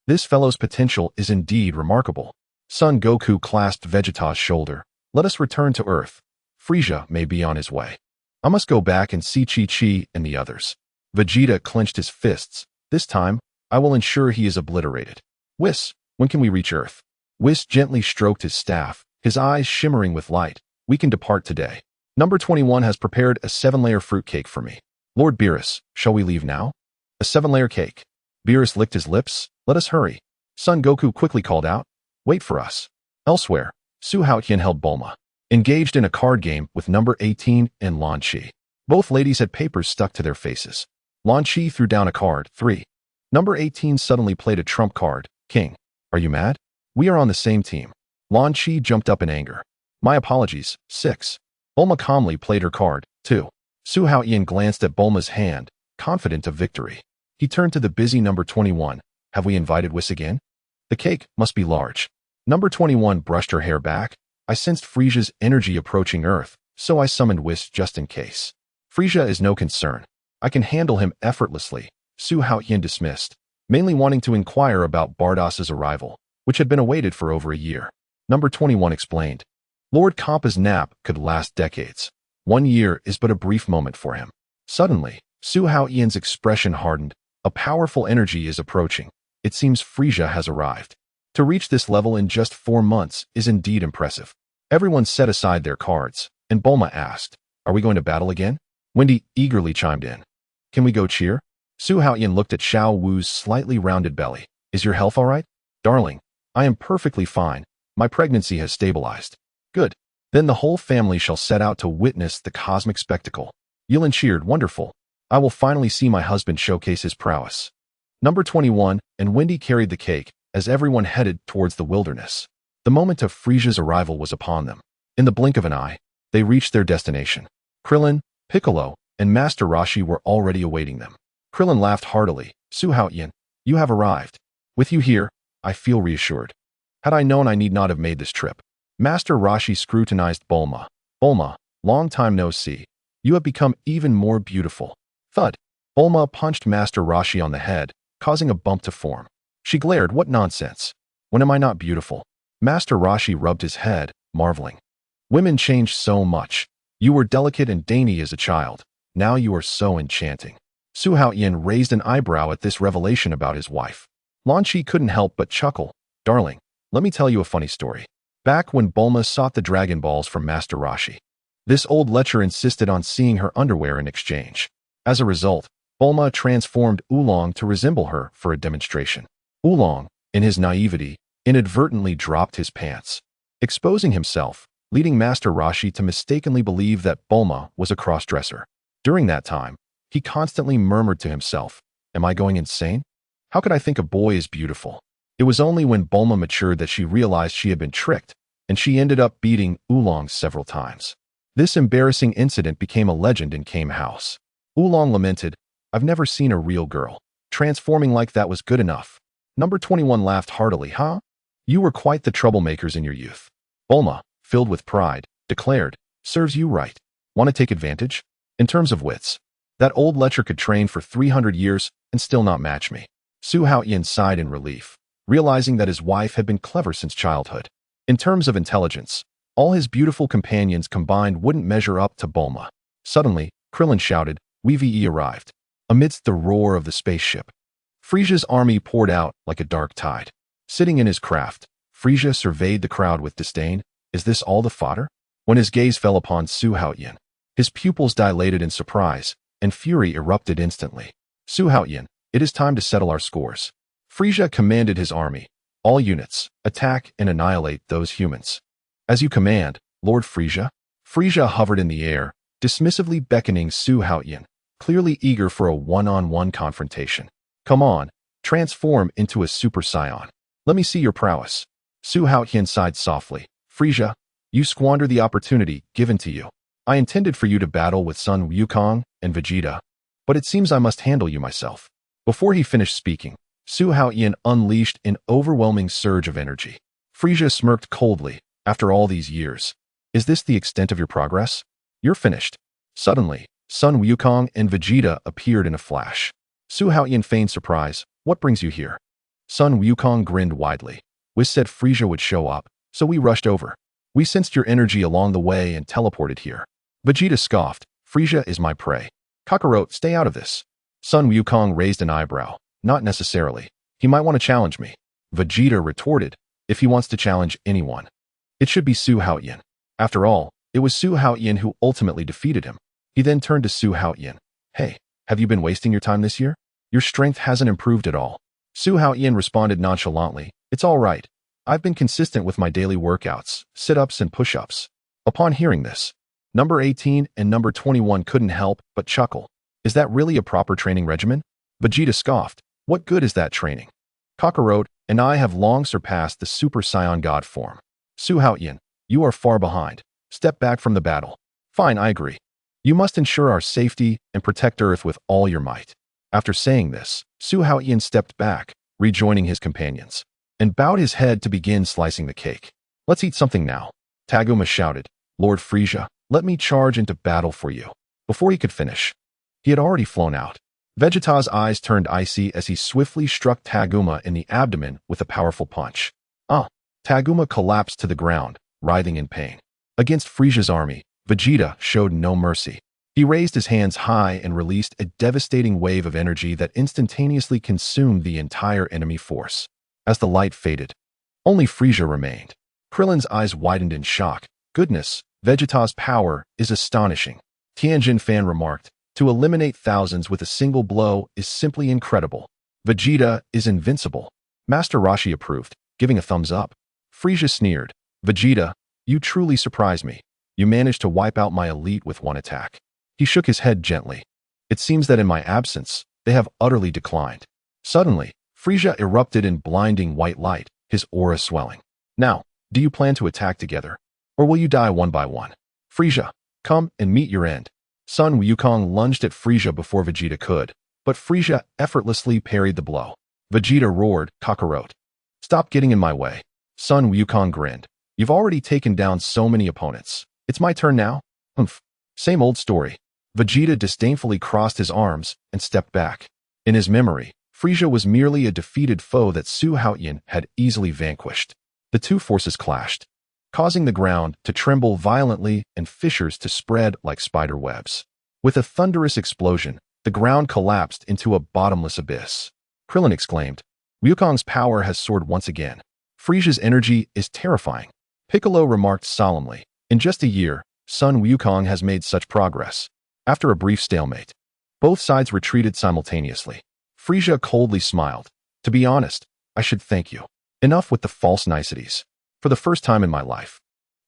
This fellow's potential is indeed remarkable. Son Goku clasped Vegeta's shoulder. Let us return to Earth. Frieza may be on his way. I must go back and see Chi-Chi and the others. Vegeta clenched his fists. This time, I will ensure he is obliterated. Whis, when can we reach Earth? Whis gently stroked his staff, his eyes shimmering with light. We can depart today. Number 21 has prepared a 7-layer fruit cake for me. Lord Beerus, shall we leave now? A 7-layer cake. Beerus licked his lips. Let us hurry. Son Goku quickly called out. Wait for us. Elsewhere, Su Haotian held Bulma, engaged in a card game with number 18 and Lan Chi. Both ladies had papers stuck to their faces. Lan Chi threw down a card, 3. Number 18 suddenly played a trump card, King. Are you mad? We are on the same team. Lan Chi jumped up in anger. My apologies, 6. Bulma calmly played her card, 2. Su Haotian glanced at Bulma's hand, confident of victory. He turned to the busy number 21. Have we invited Whis again? The cake must be large. Number 21 brushed her hair back. I sensed Frieza's energy approaching Earth, so I summoned Whis just in case. Frieza is no concern. I can handle him effortlessly, Su Haotian dismissed, mainly wanting to inquire about Bardas's arrival, which had been awaited for over a year. Number 21 explained. Lord Kampa's nap could last decades. 1 year is but a brief moment for him. Suddenly, Su Haotian's expression hardened. A powerful energy is approaching. It seems Frieza has arrived. To reach this level in just 4 months is indeed impressive. Everyone set aside their cards, and Bulma asked, are we going to battle again? Wendy eagerly chimed in. Can we go cheer? Su Haotian looked at Xiao Wu's slightly rounded belly. Is your health all right? Darling, I am perfectly fine. My pregnancy has stabilized. Good. Then the whole family shall set out to witness the cosmic spectacle. Yilin cheered, wonderful. I will finally see my husband showcase his prowess. Number 21 and Wendy carried the cake as everyone headed towards the wilderness. The moment of Frieza's arrival was upon them. In the blink of an eye, they reached their destination. Krillin, Piccolo, and Master Roshi were already awaiting them. Krillin laughed heartily. Su Haotian, you have arrived. With you here, I feel reassured. Had I known I need not have made this trip. Master Roshi scrutinized Bulma. Bulma, long time no see. You have become even more beautiful. Thud. Bulma punched Master Roshi on the head, causing a bump to form. She glared, what nonsense. When am I not beautiful? Master Roshi rubbed his head, marveling. Women change so much. You were delicate and dainty as a child. Now you are so enchanting. Su Haotian raised an eyebrow at this revelation about his wife. Lan Chi couldn't help but chuckle. Darling, let me tell you a funny story. Back when Bulma sought the Dragon Balls from Master Roshi, this old lecher insisted on seeing her underwear in exchange. As a result, Bulma transformed Oolong to resemble her for a demonstration. Oolong, in his naivety, inadvertently dropped his pants, exposing himself, leading Master Roshi to mistakenly believe that Bulma was a cross-dresser. During that time, he constantly murmured to himself, am I going insane? How could I think a boy is beautiful? It was only when Bulma matured that she realized she had been tricked, and she ended up beating Oolong several times. This embarrassing incident became a legend in Kame House. Oolong lamented, I've never seen a real girl. Transforming like that was good enough. Number 21 laughed heartily, huh? You were quite the troublemakers in your youth. Bulma, filled with pride, declared, serves you right. Want to take advantage? In terms of wits, that old lecher could train for 300 years and still not match me. Su Haotian sighed in relief, realizing that his wife had been clever since childhood. In terms of intelligence, all his beautiful companions combined wouldn't measure up to Bulma. Suddenly, Krillin shouted, VVE arrived. Amidst the roar of the spaceship, Frieza's army poured out like a dark tide. Sitting in his craft, Frieza surveyed the crowd with disdain. Is this all the fodder? When his gaze fell upon Su Haotian, his pupils dilated in surprise, and fury erupted instantly. Su Haotian, it is time to settle our scores. Frieza commanded his army. All units, attack and annihilate those humans. As you command, Lord Frieza. Frieza hovered in the air, dismissively beckoning Su Haotian, clearly eager for a one-on-one confrontation. Come on, transform into a Super Saiyan. Let me see your prowess. Su Haotian sighed softly. Frieza, you squander the opportunity given to you. I intended for you to battle with Sun Wukong and Vegeta, but it seems I must handle you myself." Before he finished speaking, Su Haotian unleashed an overwhelming surge of energy. Frieza smirked coldly. "After all these years, is this the extent of your progress? You're finished." Suddenly, Sun Wukong and Vegeta appeared in a flash. Su Haotian feigned surprise. "What brings you here?" Sun Wukong grinned widely. "We said Frieza would show up, so we rushed over. We sensed your energy along the way and teleported here." Vegeta scoffed. "Frieza is my prey. Kakarot, stay out of this." Sun Wukong raised an eyebrow. "Not necessarily. He might want to challenge me." Vegeta retorted. "If he wants to challenge anyone, it should be Su Haotian. After all, it was Su Haotian who ultimately defeated him." He then turned to Su Haotian. "Hey, have you been wasting your time this year? Your strength hasn't improved at all." Su Haotian responded nonchalantly. "It's all right. I've been consistent with my daily workouts, sit-ups and push-ups." Upon hearing this, number 18 and number 21 couldn't help but chuckle. "Is that really a proper training regimen?" Vegeta scoffed. "What good is that training? Kakarot and I have long surpassed the Super Saiyan God form. Su Haotian, you are far behind. Step back from the battle." "Fine, I agree. You must ensure our safety and protect Earth with all your might." After saying this, Su Haotian stepped back, rejoining his companions, and bowed his head to begin slicing the cake. "Let's eat something now." Taguma shouted. "Lord Frieza, let me charge into battle for you." Before he could finish, he had already flown out. Vegeta's eyes turned icy as he swiftly struck Taguma in the abdomen with a powerful punch. Taguma collapsed to the ground, writhing in pain. Against Frieza's army, Vegeta showed no mercy. He raised his hands high and released a devastating wave of energy that instantaneously consumed the entire enemy force. As the light faded, only Frieza remained. Krillin's eyes widened in shock. "Goodness, Vegeta's power is astonishing." Tianjin Fan remarked. "To eliminate thousands with a single blow is simply incredible. Vegeta is invincible." Master Roshi approved, giving a thumbs up. Frieza sneered. "Vegeta, you truly surprise me. You managed to wipe out my elite with one attack." He shook his head gently. "It seems that in my absence, they have utterly declined." Suddenly, Frieza erupted in blinding white light, his aura swelling. "Now, do you plan to attack together? Or will you die one by one? Frieza, come and meet your end." Sun Wukong lunged at Frieza before Vegeta could, but Frieza effortlessly parried the blow. Vegeta roared, "Kakarot, stop getting in my way." Sun Wukong grinned. "You've already taken down so many opponents. It's my turn now?" "Humph. Same old story." Vegeta disdainfully crossed his arms and stepped back. In his memory, Frieza was merely a defeated foe that Su Haotian had easily vanquished. The two forces clashed, causing the ground to tremble violently and fissures to spread like spider webs. With a thunderous explosion, the ground collapsed into a bottomless abyss. Krillin exclaimed, "Wukong's power has soared once again. Frieza's energy is terrifying." Piccolo remarked solemnly, "In just a year, Sun Wukong has made such progress." After a brief stalemate, both sides retreated simultaneously. Frieza coldly smiled. "To be honest, I should thank you. Enough with the false niceties. For the first time in my life,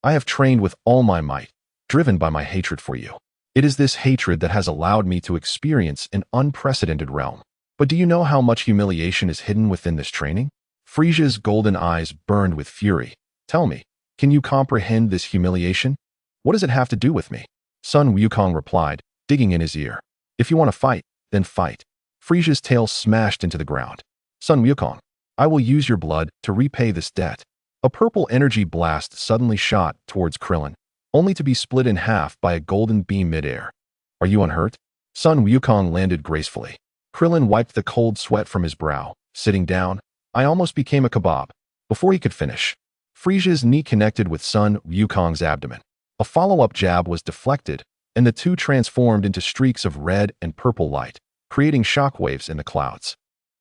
I have trained with all my might, driven by my hatred for you. It is this hatred that has allowed me to experience an unprecedented realm. But do you know how much humiliation is hidden within this training?" Frieza's golden eyes burned with fury. "Tell me, can you comprehend this humiliation? What does it have to do with me?" Sun Wukong replied, digging in his ear. "If you want to fight, then fight." Frieza's tail smashed into the ground. "Sun Wukong, I will use your blood to repay this debt." A purple energy blast suddenly shot towards Krillin, only to be split in half by a golden beam midair. "Are you unhurt?" Sun Wukong landed gracefully. Krillin wiped the cold sweat from his brow. Sitting down, "I almost became a kebab." Before he could finish, Frieza's knee connected with Sun Wukong's abdomen. A follow-up jab was deflected, and the two transformed into streaks of red and purple light, creating shockwaves in the clouds.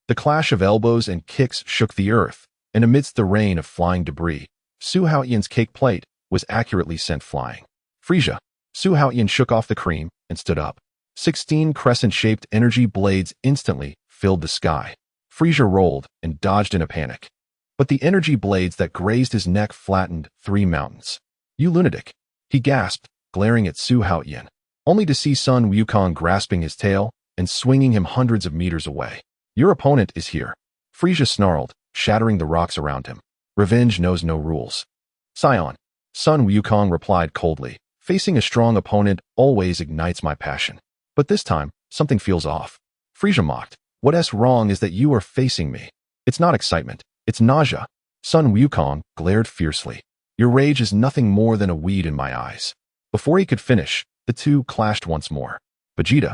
The clash of elbows and kicks shook the earth, and amidst the rain of flying debris, Su Haotian's cake plate was accurately sent flying. "Frieza!" Su Haotian shook off the cream and stood up. 16 crescent-shaped energy blades instantly filled the sky. Frieza rolled and dodged in a panic. But the energy blades that grazed his neck flattened 3 mountains. "You lunatic!" He gasped, glaring at Su Haotian, only to see Sun Wukong grasping his tail and swinging him hundreds of meters away. "Your opponent is here." Frieza snarled, shattering the rocks around him. "Revenge knows no rules." "Saiyan." Sun Wukong replied coldly. Facing a strong opponent always ignites my passion. But this time, something feels off. Frieza mocked. What's wrong is that you are facing me. It's not excitement. It's nausea. Sun Wukong glared fiercely. Your rage is nothing more than a weed in my eyes. Before he could finish, the two clashed once more. Vegeta,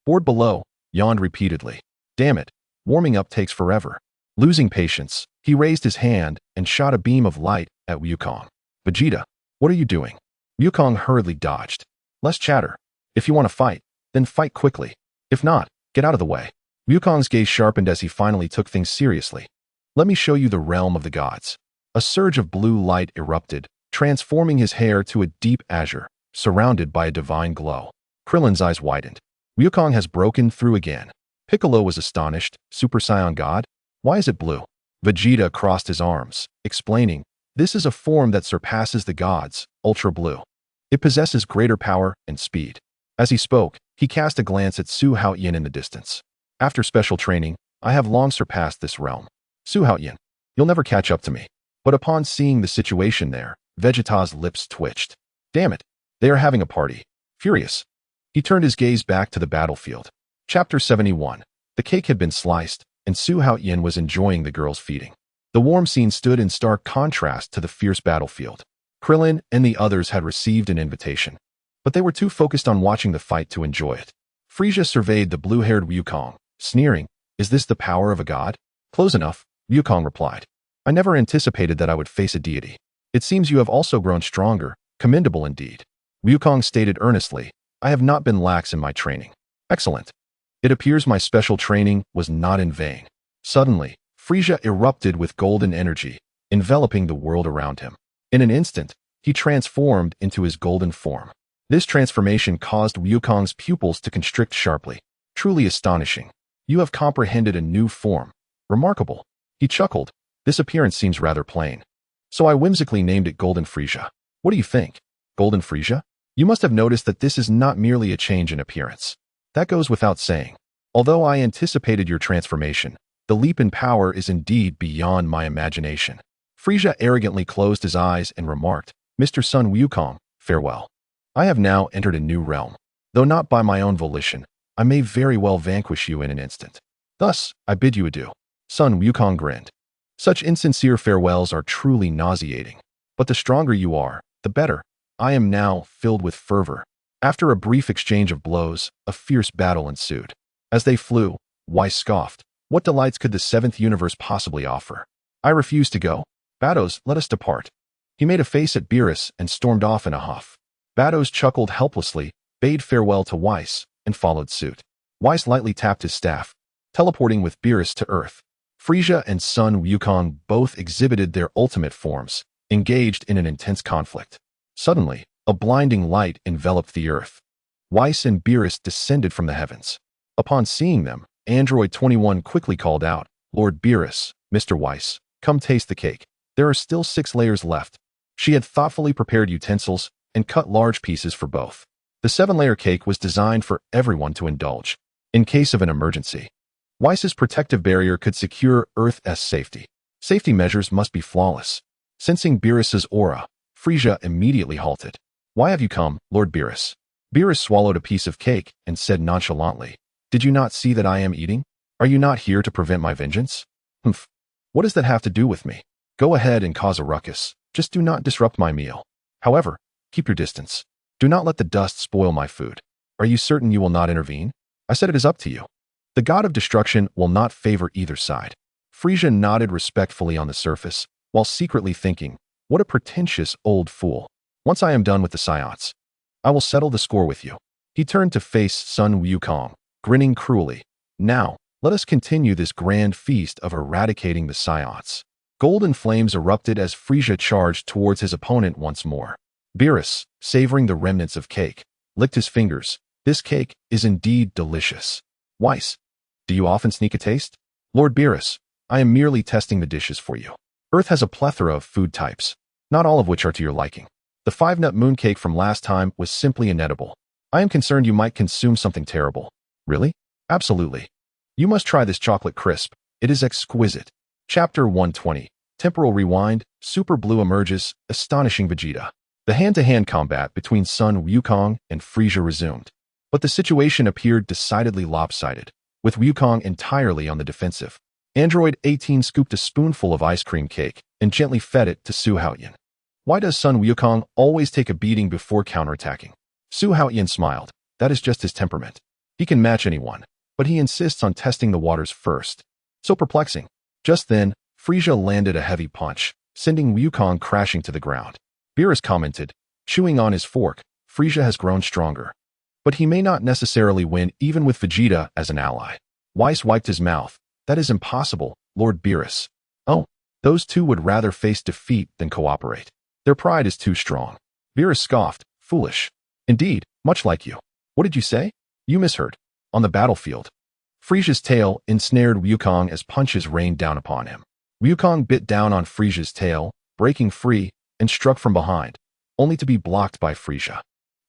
board below, yawned repeatedly. Damn it, warming up takes forever. Losing patience, he raised his hand and shot a beam of light at Wukong. Vegeta, what are you doing? Wukong hurriedly dodged. Less chatter. If you want to fight, then fight quickly. If not, get out of the way. Wukong's gaze sharpened as he finally took things seriously. Let me show you the realm of the gods. A surge of blue light erupted, transforming his hair to a deep azure, surrounded by a divine glow. Krillin's eyes widened. Wukong has broken through again. Piccolo was astonished. Super Saiyan God? Why is it blue? Vegeta crossed his arms, explaining, this is a form that surpasses the gods, Ultra Blue. It possesses greater power and speed. As he spoke, he cast a glance at Su Haotian in the distance. After special training, I have long surpassed this realm. Su Haotian, you'll never catch up to me. But upon seeing the situation there, Vegeta's lips twitched. Damn it, they are having a party. Furious. He turned his gaze back to the battlefield. Chapter 71. The cake had been sliced, and Su Haotian was enjoying the girls' feeding. The warm scene stood in stark contrast to the fierce battlefield. Krillin and the others had received an invitation, but they were too focused on watching the fight to enjoy it. Frieza surveyed the blue-haired Wukong, sneering, is this the power of a god? Close enough, Wukong replied. I never anticipated that I would face a deity. It seems you have also grown stronger, commendable indeed. Wukong stated earnestly, I have not been lax in my training. Excellent. It appears my special training was not in vain. Suddenly, Frieza erupted with golden energy, enveloping the world around him. In an instant, he transformed into his golden form. This transformation caused Wukong's pupils to constrict sharply. Truly astonishing. You have comprehended a new form. Remarkable. He chuckled. This appearance seems rather plain. So I whimsically named it Golden Frieza. What do you think? Golden Frieza? You must have noticed that this is not merely a change in appearance. That goes without saying. Although I anticipated your transformation, the leap in power is indeed beyond my imagination. Frieza arrogantly closed his eyes and remarked, Mr. Sun Wukong, farewell. I have now entered a new realm. Though not by my own volition, I may very well vanquish you in an instant. Thus, I bid you adieu. Sun Wukong grinned. Such insincere farewells are truly nauseating. But the stronger you are, the better. I am now filled with fervor. After a brief exchange of blows, a fierce battle ensued. As they flew, Weiss scoffed. What delights could the seventh universe possibly offer? I refuse to go. Batos, let us depart. He made a face at Beerus and stormed off in a huff. Batos chuckled helplessly, bade farewell to Weiss, and followed suit. Weiss lightly tapped his staff, teleporting with Beerus to Earth. Frieza and Sun Wukong both exhibited their ultimate forms, engaged in an intense conflict. Suddenly, a blinding light enveloped the Earth. Weiss and Beerus descended from the heavens. Upon seeing them, Android 21 quickly called out, Lord Beerus, Mr. Weiss, come taste the cake. There are still 6 layers left. She had thoughtfully prepared utensils and cut large pieces for both. The 7-layer cake was designed for everyone to indulge, in case of an emergency. Weiss's protective barrier could secure Earth's safety. Safety measures must be flawless. Sensing Beerus's aura, Frieza immediately halted. Why have you come, Lord Beerus? Beerus swallowed a piece of cake and said nonchalantly, Did you not see that I am eating? Are you not here to prevent my vengeance? Humph. What does that have to do with me? Go ahead and cause a ruckus. Just do not disrupt my meal. However, keep your distance. Do not let the dust spoil my food. Are you certain you will not intervene? I said it is up to you. The god of destruction will not favor either side. Frieza nodded respectfully on the surface, while secretly thinking, what a pretentious old fool. Once I am done with the Saiyans, I will settle the score with you. He turned to face Sun Wukong, grinning cruelly. Now, let us continue this grand feast of eradicating the Saiyans. Golden flames erupted as Frieza charged towards his opponent once more. Beerus, savoring the remnants of cake, licked his fingers. This cake is indeed delicious. Weiss, do you often sneak a taste? Lord Beerus, I am merely testing the dishes for you. Earth has a plethora of food types, not all of which are to your liking. The 5-nut mooncake from last time was simply inedible. I am concerned you might consume something terrible. Really? Absolutely. You must try this chocolate crisp. It is exquisite. Chapter 120. Temporal Rewind. Super Blue emerges, astonishing Vegeta. The hand-to-hand combat between Sun Wukong and Frieza resumed, but the situation appeared decidedly lopsided, with Wukong entirely on the defensive. Android 18 scooped a spoonful of ice cream cake and gently fed it to Su Haotian. Why does Sun Wukong always take a beating before counterattacking? Su Haotian smiled. That is just his temperament. He can match anyone, but he insists on testing the waters first. So perplexing. Just then, Frieza landed a heavy punch, sending Wukong crashing to the ground. Beerus commented, chewing on his fork, Frieza has grown stronger. But he may not necessarily win even with Vegeta as an ally. Weiss wiped his mouth. That is impossible, Lord Beerus. Oh, those two would rather face defeat than cooperate. Their pride is too strong. Beerus scoffed, foolish. Indeed, much like you. What did you say? You misheard. On the battlefield. Frieza's tail ensnared Wukong as punches rained down upon him. Wukong bit down on Frieza's tail, breaking free, and struck from behind, only to be blocked by Frieza.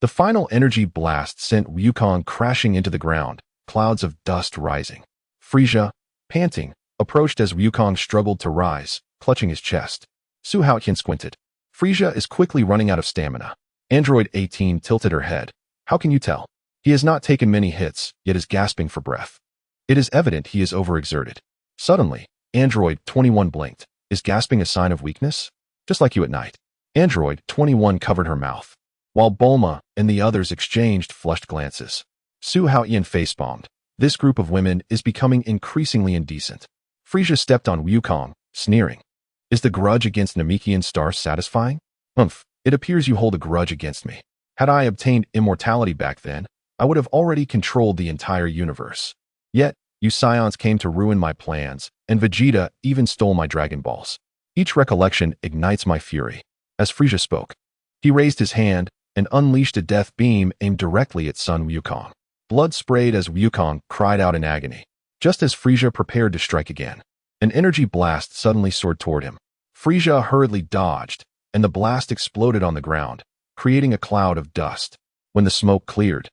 The final energy blast sent Wukong crashing into the ground, clouds of dust rising. Frieza, panting, approached as Wukong struggled to rise, clutching his chest. Su Haotian squinted. Frieza is quickly running out of stamina. Android 18 tilted her head. How can you tell? He has not taken many hits, yet is gasping for breath. It is evident he is overexerted. Suddenly, Android 21 blinked. Is gasping a sign of weakness? Just like you at night. Android 21 covered her mouth, while Bulma and the others exchanged flushed glances. Su Haotian facepalmed. This group of women is becoming increasingly indecent. Frieza stepped on Wukong, sneering. Is the grudge against Namekian Star satisfying? Humph, it appears you hold a grudge against me. Had I obtained immortality back then, I would have already controlled the entire universe. Yet, you Saiyans came to ruin my plans, and Vegeta even stole my Dragon Balls. Each recollection ignites my fury. As Frieza spoke, he raised his hand and unleashed a death beam aimed directly at Sun Wukong. Blood sprayed as Wukong cried out in agony. Just as Frieza prepared to strike again, an energy blast suddenly soared toward him. Frieza hurriedly dodged, and the blast exploded on the ground, creating a cloud of dust. When the smoke cleared,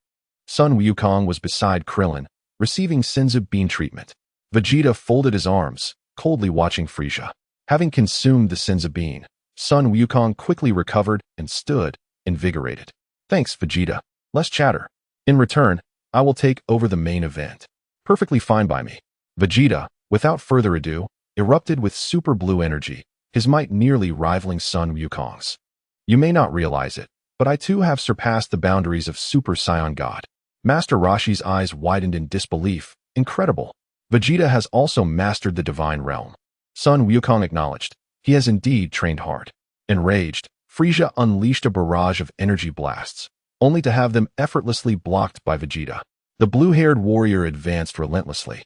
Sun Wukong was beside Krillin, receiving Senzu bean treatment. Vegeta folded his arms, coldly watching Frieza. Having consumed the Senzu bean, Sun Wukong quickly recovered and stood, invigorated. Thanks, Vegeta. Less chatter. In return, I will take over the main event. Perfectly fine by me. Vegeta, without further ado, erupted with super blue energy, his might nearly rivaling Sun Wukong's. You may not realize it, but I too have surpassed the boundaries of Super Saiyan God. Master Roshi's eyes widened in disbelief. Incredible. Vegeta has also mastered the divine realm. Sun Wukong acknowledged. He has indeed trained hard. Enraged, Frieza unleashed a barrage of energy blasts, only to have them effortlessly blocked by Vegeta. The blue-haired warrior advanced relentlessly,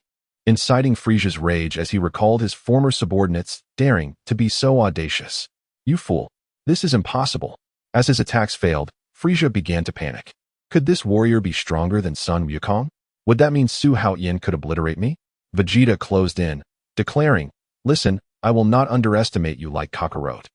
inciting Frieza's rage as he recalled his former subordinates daring to be so audacious. You fool. This is impossible. As his attacks failed, Frieza began to panic. Could this warrior be stronger than Sun Wukong? Would that mean Su Haotian could obliterate me? Vegeta closed in, declaring, Listen, I will not underestimate you like Kakarot.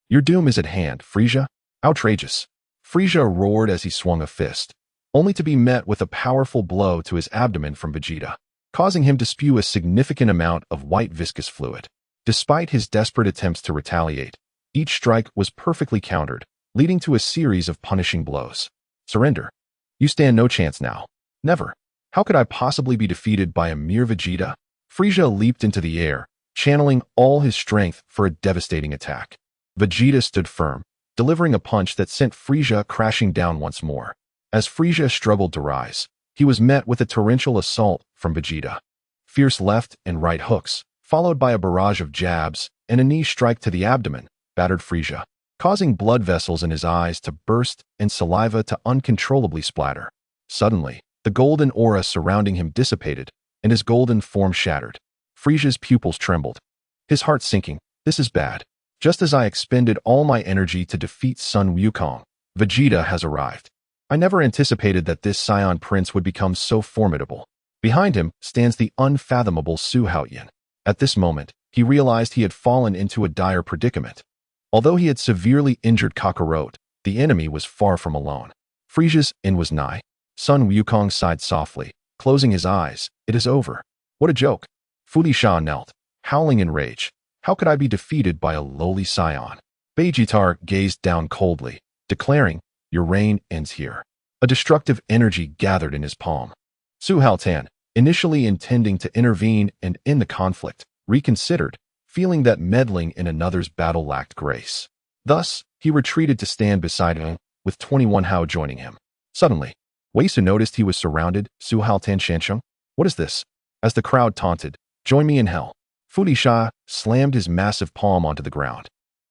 Your doom is at hand, Frieza. Outrageous. Frieza roared as he swung a fist, only to be met with a powerful blow to his abdomen from Vegeta, causing him to spew a significant amount of white viscous fluid. Despite his desperate attempts to retaliate, each strike was perfectly countered, leading to a series of punishing blows. Surrender. You stand no chance now. Never. How could I possibly be defeated by a mere Vegeta? Frieza leaped into the air, channeling all his strength for a devastating attack. Vegeta stood firm, delivering a punch that sent Frieza crashing down once more. As Frieza struggled to rise, he was met with a torrential assault from Vegeta. Fierce left and right hooks, followed by a barrage of jabs and a knee strike to the abdomen, battered Frieza, causing blood vessels in his eyes to burst and saliva to uncontrollably splatter. Suddenly, the golden aura surrounding him dissipated, and his golden form shattered. Frieza's pupils trembled, his heart sinking. This is bad. Just as I expended all my energy to defeat Sun Wukong, Vegeta has arrived. I never anticipated that this Saiyan prince would become so formidable. Behind him stands the unfathomable Su Haotian. At this moment, he realized he had fallen into a dire predicament. Although he had severely injured Kakarot, the enemy was far from alone. Frieza's end was nigh. Sun Wukong sighed softly, closing his eyes. It is over. What a joke. Fulisha knelt, howling in rage. How could I be defeated by a lowly Saiyan? Vegeta gazed down coldly, declaring, "Your reign ends here." A destructive energy gathered in his palm. Su Haotian, initially intending to intervene and end the conflict, reconsidered, feeling that meddling in another's battle lacked grace. Thus, he retreated to stand beside him, with 21 Hao joining him. Suddenly, Wei Su noticed he was surrounded. Su Haotian Shansheng? What is this? As the crowd taunted, "Join me in hell." Fu Sha slammed his massive palm onto the ground.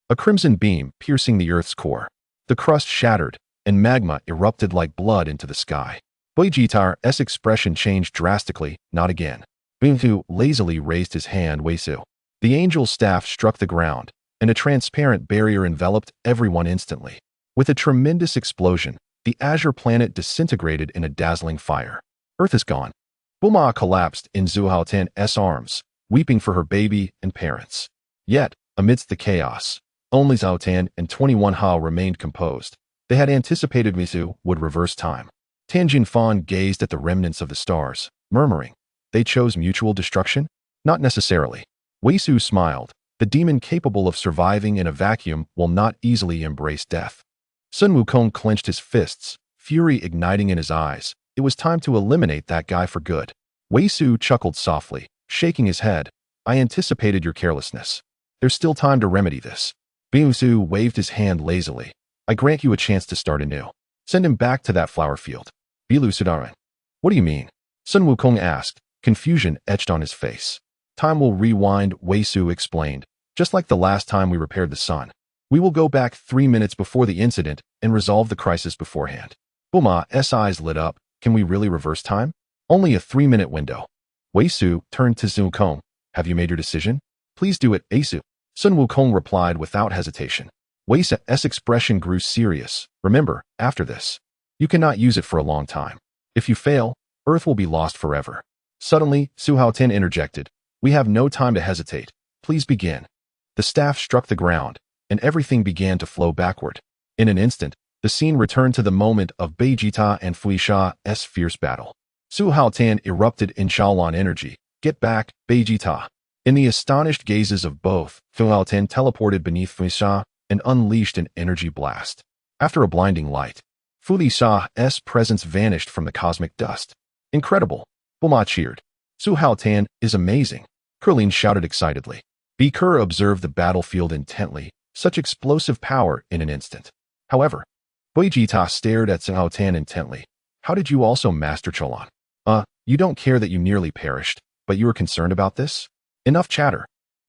A crimson beam piercing the earth's core. The crust shattered, and magma erupted like blood into the sky. Vegeta's expression changed drastically. "Not again." Goku lazily raised his hand. Wei Su. The angel's staff struck the ground, and a transparent barrier enveloped everyone instantly. With a tremendous explosion, the azure planet disintegrated in a dazzling fire. Earth is gone. Bulma collapsed in Su Haotian's arms, weeping for her baby and parents. Yet, amidst the chaos, only Su Haotian and 21 Hao remained composed. They had anticipated Wei Su would reverse time. Tianjin Fan gazed at the remnants of the stars, murmuring, "They chose mutual destruction?" "Not necessarily." Wei Su smiled. "The demon capable of surviving in a vacuum will not easily embrace death." Sun Wukong clenched his fists, fury igniting in his eyes. It was time to eliminate that guy for good. Wei Su chuckled softly, shaking his head. "I anticipated your carelessness. There's still time to remedy this." Wei Su waved his hand lazily. "I grant you a chance to start anew. Send him back to that flower field." Bilu Sudaran. "What do you mean?" Sun Wukong asked, confusion etched on his face. "Time will rewind," Wei Su explained. "Just like the last time we repaired the sun. We will go back 3 minutes before the incident and resolve the crisis beforehand." Bulma's eyes lit up. "Can we really reverse time?" "Only a 3-minute window." Wei Su turned to Sun Wukong. "Have you made your decision?" "Please do it, Su." Sun Wukong replied without hesitation. Wei Su's expression grew serious. "Remember, after this, you cannot use it for a long time. If you fail, Earth will be lost forever." Suddenly, Su Haotian interjected. "We have no time to hesitate. Please begin." The staff struck the ground, and everything began to flow backward. In an instant, the scene returned to the moment of Vegeta and Fu Sha's fierce battle. Su Haotian erupted in Shaolin energy. "Get back, Vegeta." In the astonished gazes of both, Su Haotian teleported beneath Fu Sha and unleashed an energy blast. After a blinding light, Fu Sha's presence vanished from the cosmic dust. "Incredible!" Bulma cheered. "Su Haotian is amazing," Krillin shouted excitedly. Beaker observed the battlefield intently, such explosive power in an instant. However, Vegeta stared at Su Haotian intently. "How did you also master Cholon?" You don't care that you nearly perished, but you were concerned about this?" "Enough chatter.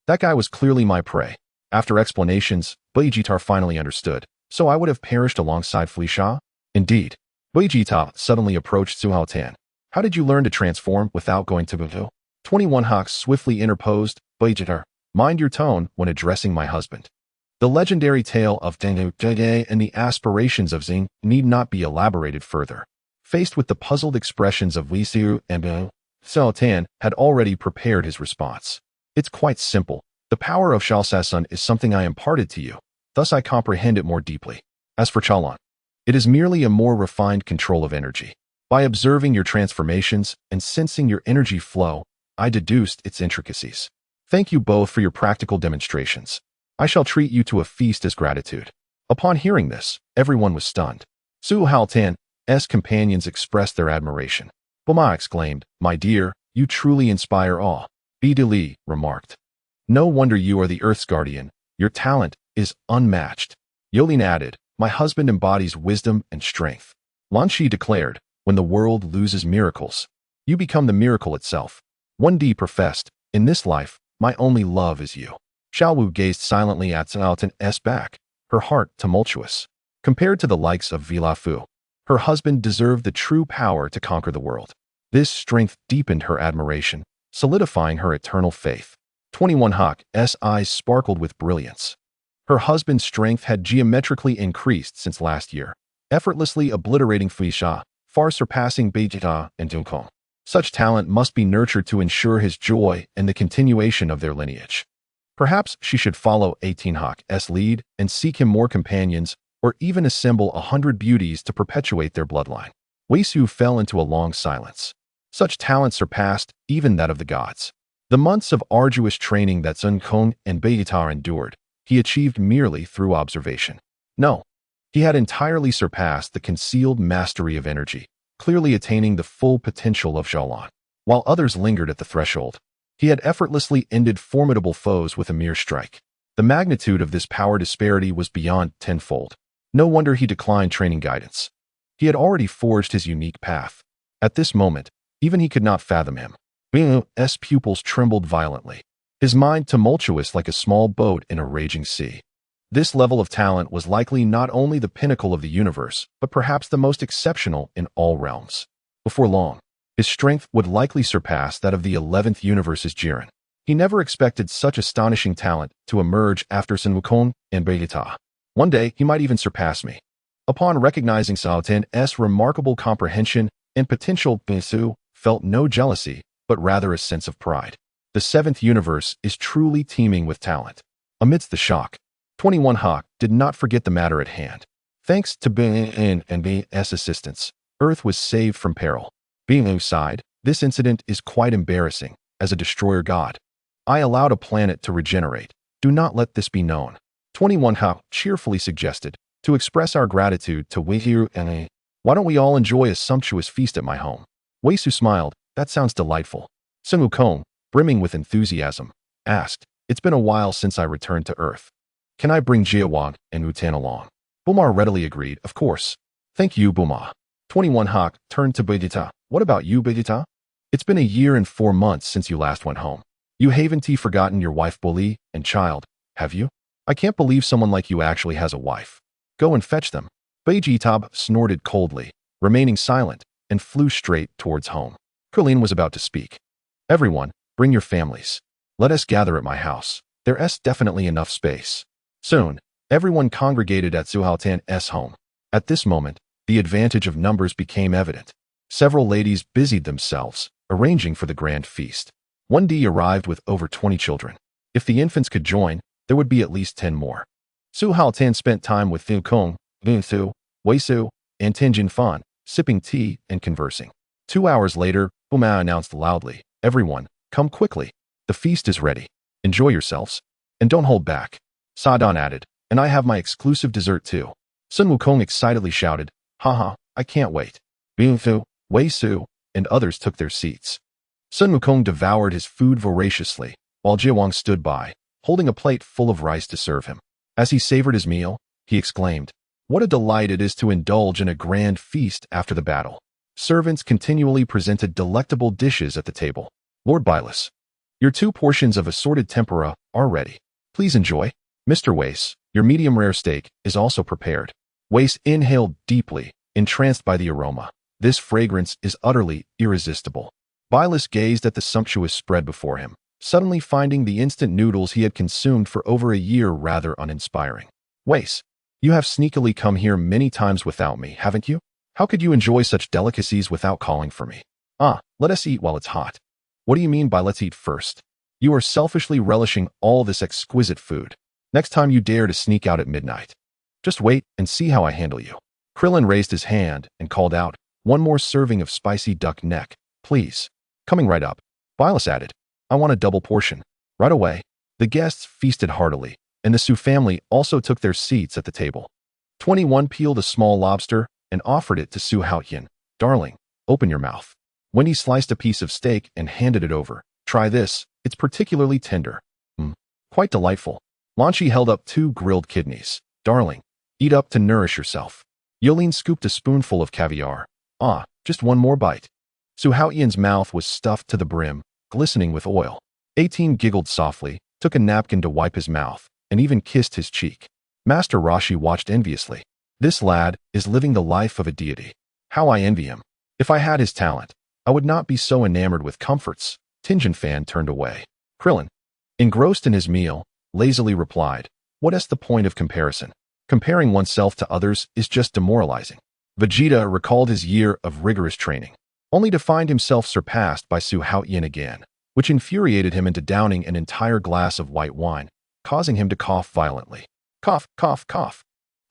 That guy was clearly my prey." After explanations, Vegeta finally understood. "So I would have perished alongside Fu Sha?" "Indeed." Vegeta suddenly approached Su Haotian. "How did you learn to transform without going to Goku?" 21 Hawks swiftly interposed. "Vegeta, mind your tone when addressing my husband." The legendary tale of Tengu Jade and the aspirations of Xing need not be elaborated further. Faced with the puzzled expressions of Wei Su and Su Haotian had already prepared his response. "It's quite simple. The power of Shalsasun is something I imparted to you, thus I comprehend it more deeply. As for Cholon, it is merely a more refined control of energy. By observing your transformations and sensing your energy flow, I deduced its intricacies. Thank you both for your practical demonstrations. I shall treat you to a feast as gratitude." Upon hearing this, everyone was stunned. Su Haotian's companions expressed their admiration. Bulma exclaimed, "My dear, you truly inspire awe." Li remarked, "No wonder you are the Earth's guardian. Your talent is unmatched." Yolin added, "My husband embodies wisdom and strength." Lan Shi declared, "When the world loses miracles, you become the miracle itself." 1D professed, "In this life, my only love is you." Xiaowu gazed silently at Su Haotian's back, her heart tumultuous. Compared to the likes of Vila Fu, her husband deserved the true power to conquer the world. This strength deepened her admiration, solidifying her eternal faith. 21 Hawk's eyes sparkled with brilliance. Her husband's strength had geometrically increased since last year, effortlessly obliterating Fu Sha, far surpassing Vegeta and Dunkong. Such talent must be nurtured to ensure his joy and the continuation of their lineage. Perhaps she should follow 18 Hawk's lead and seek him more companions, or even assemble 100 beauties to perpetuate their bloodline. Wei Su fell into a long silence. Such talent surpassed even that of the gods. The months of arduous training that Sun Kong and Vegeta endured, he achieved merely through observation. No, He had entirely surpassed the concealed mastery of energy, clearly attaining the full potential of Shenron. While others lingered at the threshold, he had effortlessly ended formidable foes with a mere strike. The magnitude of this power disparity was beyond tenfold. No wonder he declined training guidance. He had already forged his unique path. At this moment, even he could not fathom him. Bing's pupils trembled violently, his mind tumultuous like a small boat in a raging sea. This level of talent was likely not only the pinnacle of the universe, but perhaps the most exceptional in all realms. Before long, his strength would likely surpass that of the 11th universe's Jiren. He never expected such astonishing talent to emerge after Sun Wukong and Vegeta. One day, he might even surpass me. Upon recognizing Su Haotian's remarkable comprehension and potential, Su felt no jealousy, but rather a sense of pride. The 7th universe is truly teeming with talent. Amidst the shock, 21 Hawk did not forget the matter at hand. Thanks to Bing and Bing's assistance, Earth was saved from peril. Bing sighed, "This incident is quite embarrassing. As a destroyer god, I allowed a planet to regenerate. Do not let this be known." 21 Hawk cheerfully suggested, "To express our gratitude to Weisu and why don't we all enjoy a sumptuous feast at my home?" Weisu smiled, "That sounds delightful." Sun Wukong, brimming with enthusiasm, asked, "It's been a while since I returned to Earth. Can I bring Jiawang and Wutan along?" Bulma readily agreed, "Of course." "Thank you, Bulma." 21 Hawk turned to Vegeta. "What about you, Vegeta? It's been a year and 4 months since you last went home. You haven't forgotten your wife Bully and child, have you? I can't believe someone like you actually has a wife. Go and fetch them." Vegeta snorted coldly, remaining silent, and flew straight towards home. Krillin was about to speak. "Everyone, bring your families. Let us gather at my house. There's definitely enough space." Soon, everyone congregated at Su Haotian's home. At this moment, the advantage of numbers became evident. Several ladies busied themselves, arranging for the grand feast. 1D arrived with over 20 children. If the infants could join, there would be at least 10 more. Su Haotian spent time with Fu Kong, Su, Weisu, and Tenjin Fan, sipping tea and conversing. 2 hours later, Bulma announced loudly, "Everyone, come quickly. The feast is ready. Enjoy yourselves. And don't hold back." Sadon added, "And I have my exclusive dessert too." Sun Wukong excitedly shouted, "Haha, I can't wait." Fu, Weisu, and others took their seats. Sun Wukong devoured his food voraciously, while Jiawang stood by, holding a plate full of rice to serve him. As he savored his meal, he exclaimed, "What a delight it is to indulge in a grand feast after the battle." Servants continually presented delectable dishes at the table. "Lord Bylus, your 2 portions of assorted tempura are ready. Please enjoy." "Mr. Weiss, your medium-rare steak is also prepared." Weiss inhaled deeply, entranced by the aroma. This fragrance is utterly irresistible. Bylus gazed at the sumptuous spread before him, suddenly finding the instant noodles he had consumed for over a year rather uninspiring. "Weiss, you have sneakily come here many times without me, haven't you? How could you enjoy such delicacies without calling for me?" "Let us eat while it's hot." "What do you mean by let's eat first? You are selfishly relishing all this exquisite food. Next time you dare to sneak out at midnight, just wait and see how I handle you." Krillin raised his hand and called out, "One more serving of spicy duck neck, please." "Coming right up." Bylus added, "I want a double portion." Right away, the guests feasted heartily, and the Su family also took their seats at the table. 21 peeled a small lobster and offered it to Su Haotian. "Darling, open your mouth." Wendy sliced a piece of steak and handed it over. "Try this, it's particularly tender." Quite delightful." Lanchi held up 2 grilled kidneys. "Darling, eat up to nourish yourself." Yolene scooped a spoonful of caviar. Just one more bite." Su Haotian's mouth was stuffed to the brim, glistening with oil. 18 giggled softly, took a napkin to wipe his mouth, and even kissed his cheek. Master Rashi watched enviously. "This lad is living the life of a deity. How I envy him. If I had his talent, I would not be so enamored with comforts." Tenjin Fan turned away. Krillin, engrossed in his meal, lazily replied, "What's the point of comparison? Comparing oneself to others is just demoralizing." Vegeta recalled his year of rigorous training, only to find himself surpassed by Su Haotian again, which infuriated him into downing an entire glass of white wine, causing him to cough violently. "Cough, cough, cough."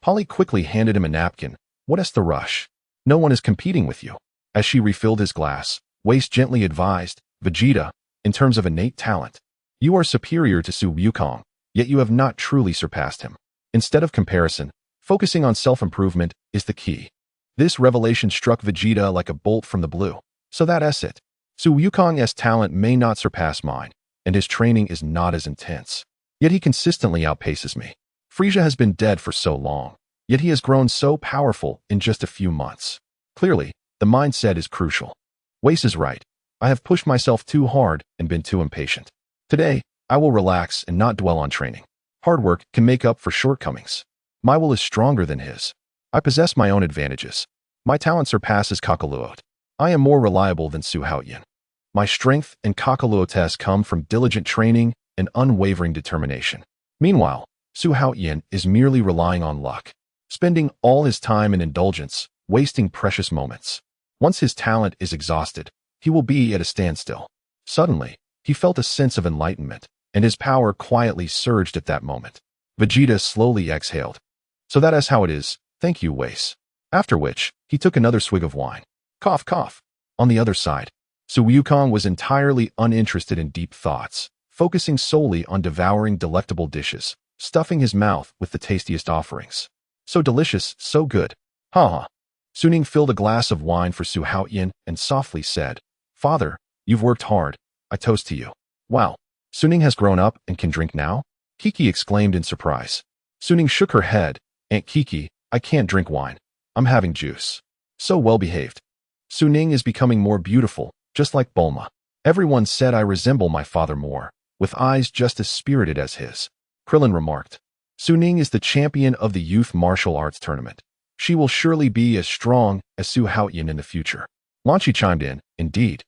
Polly quickly handed him a napkin. "What's the rush? No one is competing with you." As she refilled his glass, Weiss gently advised, "Vegeta, in terms of innate talent, you are superior to Su Wukong, yet you have not truly surpassed him. Instead of comparison, Focusing on self-improvement is the key. This revelation struck Vegeta like a bolt from the blue. So that's it. Su Wukong's talent may not surpass mine, and his training is not as intense. Yet he consistently outpaces me. Frieza has been dead for so long, yet he has grown so powerful in just a few months. Clearly, the mindset is crucial. Weiss is right. I have pushed myself too hard and been too impatient. Today, I will relax and not dwell on training. Hard work can make up for shortcomings. My will is stronger than his. I possess my own advantages. My talent surpasses Kakarot. I am more reliable than Su Haotian. My strength and Kakarot's come from diligent training and unwavering determination. Meanwhile, Su Haotian is merely relying on luck, spending all his time in indulgence, wasting precious moments. Once his talent is exhausted, he will be at a standstill. Suddenly, he felt a sense of enlightenment, and his power quietly surged at that moment. Vegeta slowly exhaled. So that is how it is, thank you, Weiss. After which, he took another swig of wine. Cough, cough. On the other side, Su Wukong was entirely uninterested in deep thoughts, focusing solely on devouring delectable dishes, stuffing his mouth with the tastiest offerings. So delicious, so good. Ha. Su Ning filled a glass of wine for Su Haotian and softly said, Father, you've worked hard. I toast to you. Wow. Su Ning has grown up and can drink now? Kiki exclaimed in surprise. Su Ning shook her head. Aunt Kiki, I can't drink wine. I'm having juice. So well behaved. Su Ning is becoming more beautiful, just like Bulma. Everyone said I resemble my father more, with eyes just as spirited as his. Krillin remarked. Su Ning is the champion of the youth martial arts tournament. She will surely be as strong as Su Haotian in the future. Lan Shi chimed in, indeed.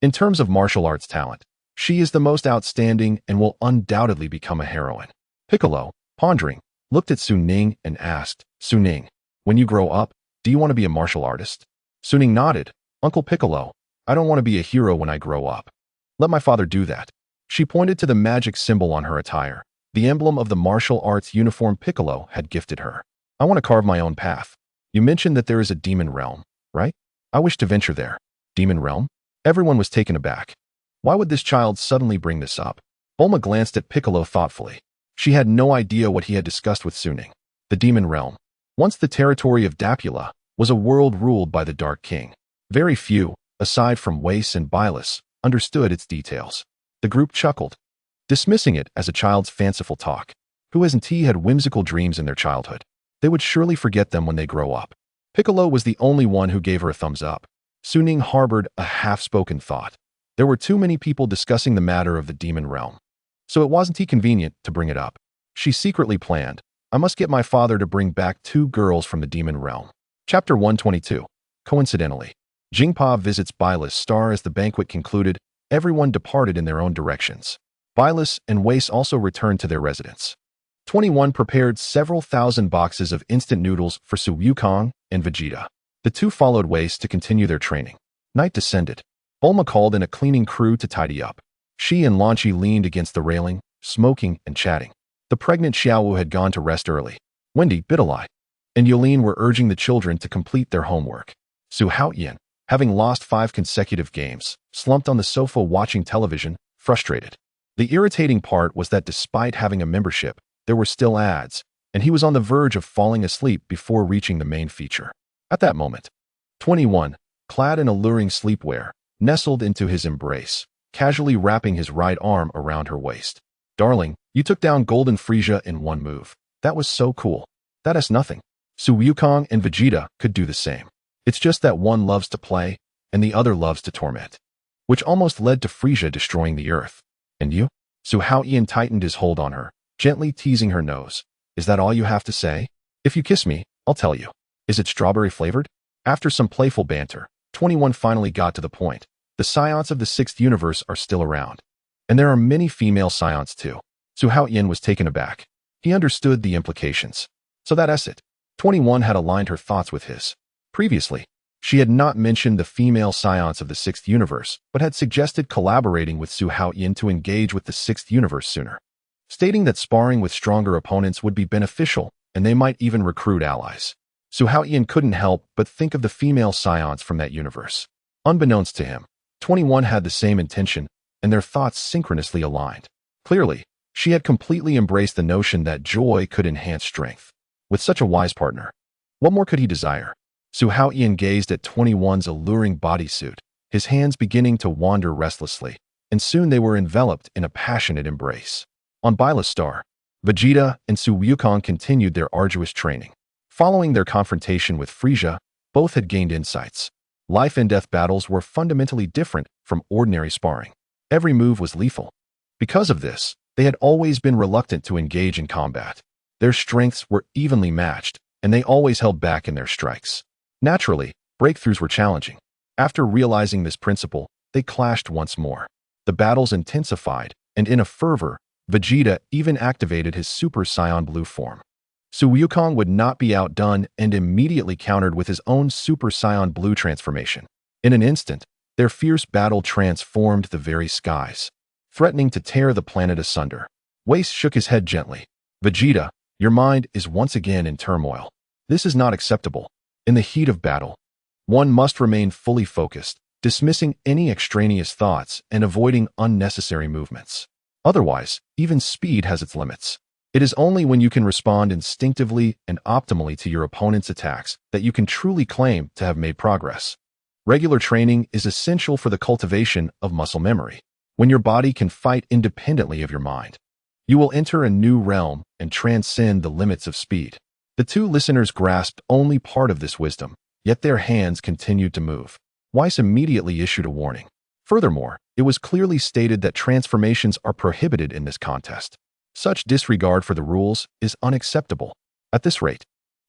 In terms of martial arts talent, she is the most outstanding and will undoubtedly become a heroine. Piccolo, pondering, looked at Su Ning and asked, Su Ning, when you grow up, do you want to be a martial artist? Su Ning nodded. Uncle Piccolo, I don't want to be a hero when I grow up. Let my father do that. She pointed to the magic symbol on her attire, the emblem of the martial arts uniform Piccolo had gifted her. I want to carve my own path. You mentioned that there is a demon realm, right? I wish to venture there. Demon realm? Everyone was taken aback. Why would this child suddenly bring this up? Bulma glanced at Piccolo thoughtfully. She had no idea what he had discussed with Su Ning. The demon realm, once the territory of Dapula, was a world ruled by the Dark King. Very few, aside from Weiss and Bylus, understood its details. The group chuckled, dismissing it as a child's fanciful talk. Who hasn't had whimsical dreams in their childhood? They would surely forget them when they grow up. Piccolo was the only one who gave her a thumbs up. Su Ning harbored a half-spoken thought. There were too many people discussing the matter of the demon realm. So it wasn't convenient to bring it up. She secretly planned, I must get my father to bring back 2 girls from the demon realm. Chapter 122. Coincidentally, Jingpa visits Bylus Star. As the banquet concluded, everyone departed in their own directions. Bylus and Weiss also returned to their residence. 21 prepared several thousand boxes of instant noodles for Su Wukong and Vegeta. The two followed Weiss to continue their training. Night descended. Bulma called in a cleaning crew to tidy up. She and Lan Shi leaned against the railing, smoking and chatting. The pregnant Xiaowu had gone to rest early. Wendy, Biddleye, and Yulin were urging the children to complete their homework. Su Haotian, having lost 5 consecutive games, slumped on the sofa watching television, frustrated. The irritating part was that despite having a membership, there were still ads, and he was on the verge of falling asleep before reaching the main feature. At that moment, 21, clad in alluring sleepwear, nestled into his embrace, casually wrapping his right arm around her waist. Darling, you took down Golden Frieza in one move. That was so cool. That is nothing. Su Wukong and Vegeta could do the same. It's just that one loves to play, and the other loves to torment. Which almost led to Frieza destroying the Earth. And you? Su Haotian tightened his hold on her, gently teasing her nose. Is that all you have to say? If you kiss me, I'll tell you. Is it strawberry flavored? After some playful banter, 21 finally got to the point. The Saiyans of the 6th universe are still around. And there are many female Saiyans too. Su Haotian was taken aback. He understood the implications. So that's it. 21 had aligned her thoughts with his. Previously, she had not mentioned the female Saiyans of the 6th universe, but had suggested collaborating with Su Haotian to engage with the 6th universe sooner, stating that sparring with stronger opponents would be beneficial, and they might even recruit allies. Su Haotian couldn't help but think of the female Saiyans from that universe. Unbeknownst to him, 21 had the same intention, and their thoughts synchronously aligned. Clearly, she had completely embraced the notion that joy could enhance strength. With such a wise partner, what more could he desire? Su Haotian gazed at 21's alluring bodysuit, his hands beginning to wander restlessly, and soon they were enveloped in a passionate embrace. On Bila Star, Vegeta and Su Wukong continued their arduous training. Following their confrontation with Frieza, both had gained insights. Life and death battles were fundamentally different from ordinary sparring. Every move was lethal. Because of this, they had always been reluctant to engage in combat. Their strengths were evenly matched, and they always held back in their strikes. Naturally, breakthroughs were challenging. After realizing this principle, they clashed once more. The battles intensified, and in a fervor, Vegeta even activated his Super Saiyan Blue form. Su Wukong would not be outdone and immediately countered with his own Super Saiyan Blue transformation. In an instant, their fierce battle transformed the very skies, threatening to tear the planet asunder. Whis shook his head gently. Vegeta, your mind is once again in turmoil. This is not acceptable. In the heat of battle, one must remain fully focused, dismissing any extraneous thoughts and avoiding unnecessary movements. Otherwise, even speed has its limits. It is only when you can respond instinctively and optimally to your opponent's attacks that you can truly claim to have made progress. Regular training is essential for the cultivation of muscle memory. When your body can fight independently of your mind, you will enter a new realm and transcend the limits of speed. The two listeners grasped only part of this wisdom, yet their hands continued to move. Whis immediately issued a warning. Furthermore, it was clearly stated that transformations are prohibited in this contest. Such disregard for the rules is unacceptable. At this rate,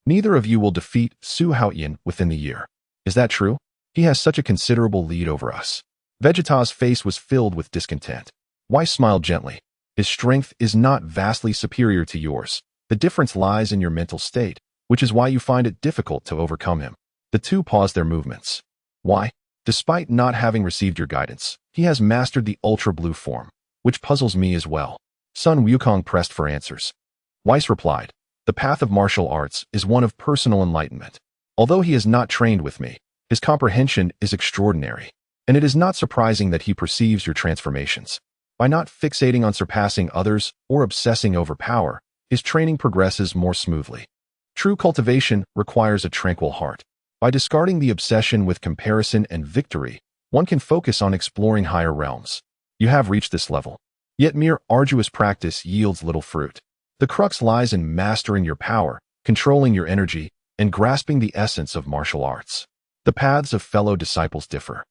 neither of you will defeat Su Haotian within the year. Is that true? He has such a considerable lead over us. Vegeta's face was filled with discontent. Whis smiled gently. His strength is not vastly superior to yours. The difference lies in your mental state, which is why you find it difficult to overcome him. The two paused their movements. Why? Despite not having received your guidance, he has mastered the Ultra Blue form, which puzzles me as well. Sun Wukong pressed for answers. Whis replied, the path of martial arts is one of personal enlightenment. Although he is not trained with me, his comprehension is extraordinary, and it is not surprising that he perceives your transformations. By not fixating on surpassing others or obsessing over power, his training progresses more smoothly. True cultivation requires a tranquil heart. By discarding the obsession with comparison and victory, one can focus on exploring higher realms. You have reached this level. Yet mere arduous practice yields little fruit. The crux lies in mastering your power, controlling your energy, and grasping the essence of martial arts. The paths of fellow disciples differ.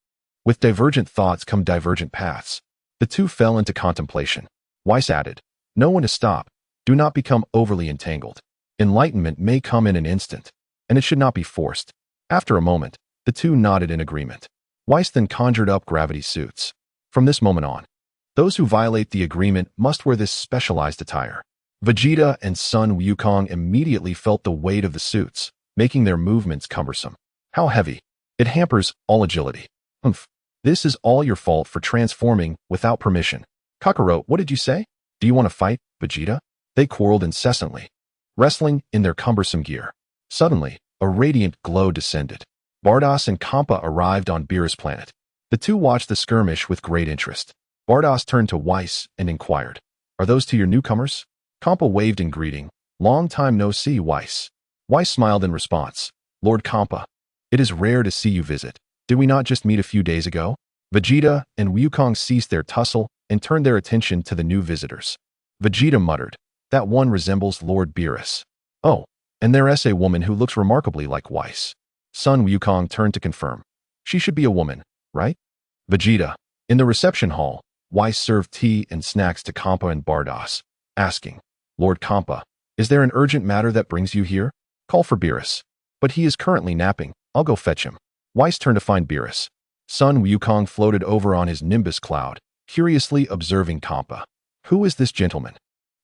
With divergent thoughts come divergent paths. The two fell into contemplation. Whis added, know when to stop. Do not become overly entangled. Enlightenment may come in an instant, and it should not be forced. After a moment, the two nodded in agreement. Whis then conjured up gravity suits. From this moment on, those who violate the agreement must wear this specialized attire. Vegeta and Sun Wukong immediately felt the weight of the suits, making their movements cumbersome. How heavy! It hampers all agility. Humph. This is all your fault for transforming without permission. Kakarot, what did you say? Do you want to fight, Vegeta? They quarreled incessantly, wrestling in their cumbersome gear. Suddenly, a radiant glow descended. Bardoss and Kampa arrived on Beerus' planet. The two watched the skirmish with great interest. Bardoss turned to Whis and inquired, are those two your newcomers? Kampa waved in greeting. Long time no see, Whis. Whis smiled in response. Lord Kampa, it is rare to see you visit. Did we not just meet a few days ago? Vegeta and Wukong ceased their tussle and turned their attention to the new visitors. Vegeta muttered, that one resembles Lord Beerus. Oh, and there's a woman who looks remarkably like Whis. Sun Wukong turned to confirm. She should be a woman, right? Vegeta. In the reception hall, Whis served tea and snacks to Kampa and Bardoss, asking, Lord Kampa, is there an urgent matter that brings you here? Call for Beerus. But he is currently napping. I'll go fetch him. Whis turned to find Beerus. Sun Wukong floated over on his Nimbus cloud, curiously observing Kampa. Who is this gentleman?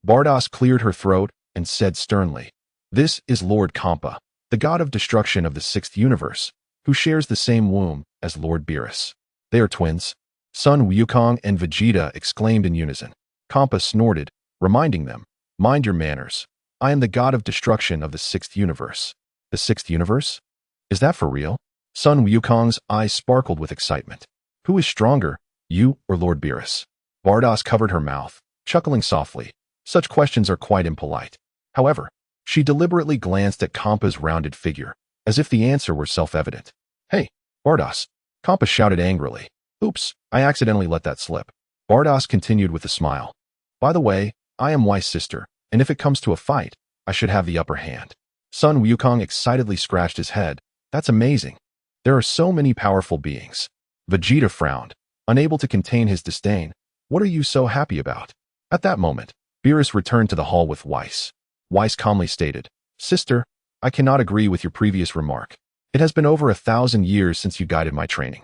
Bardoss cleared her throat and said sternly, this is Lord Kampa, the god of destruction of the sixth universe, who shares the same womb as Lord Beerus. They are twins. Sun Wukong and Vegeta exclaimed in unison. Kampa snorted, reminding them, mind your manners. I am the god of destruction of the sixth universe. The sixth universe? Is that for real? Sun Wukong's eyes sparkled with excitement. Who is stronger, you or Lord Beerus? Bardoss covered her mouth, chuckling softly. Such questions are quite impolite. However, She deliberately glanced at Kampa's rounded figure, as if the answer were self-evident. Hey, Bardos! Kampa shouted angrily. Oops, I accidentally let that slip. Bardos continued with a smile. By the way, I am Y's sister, and if it comes to a fight, I should have the upper hand. Sun Wukong excitedly scratched his head. That's amazing. There are so many powerful beings. Vegeta frowned, unable to contain his disdain. What are you so happy about? At that moment, Beerus returned to the hall with Weiss. Weiss calmly stated, Sister, I cannot agree with your previous remark. It has been over 1,000 years since you guided my training.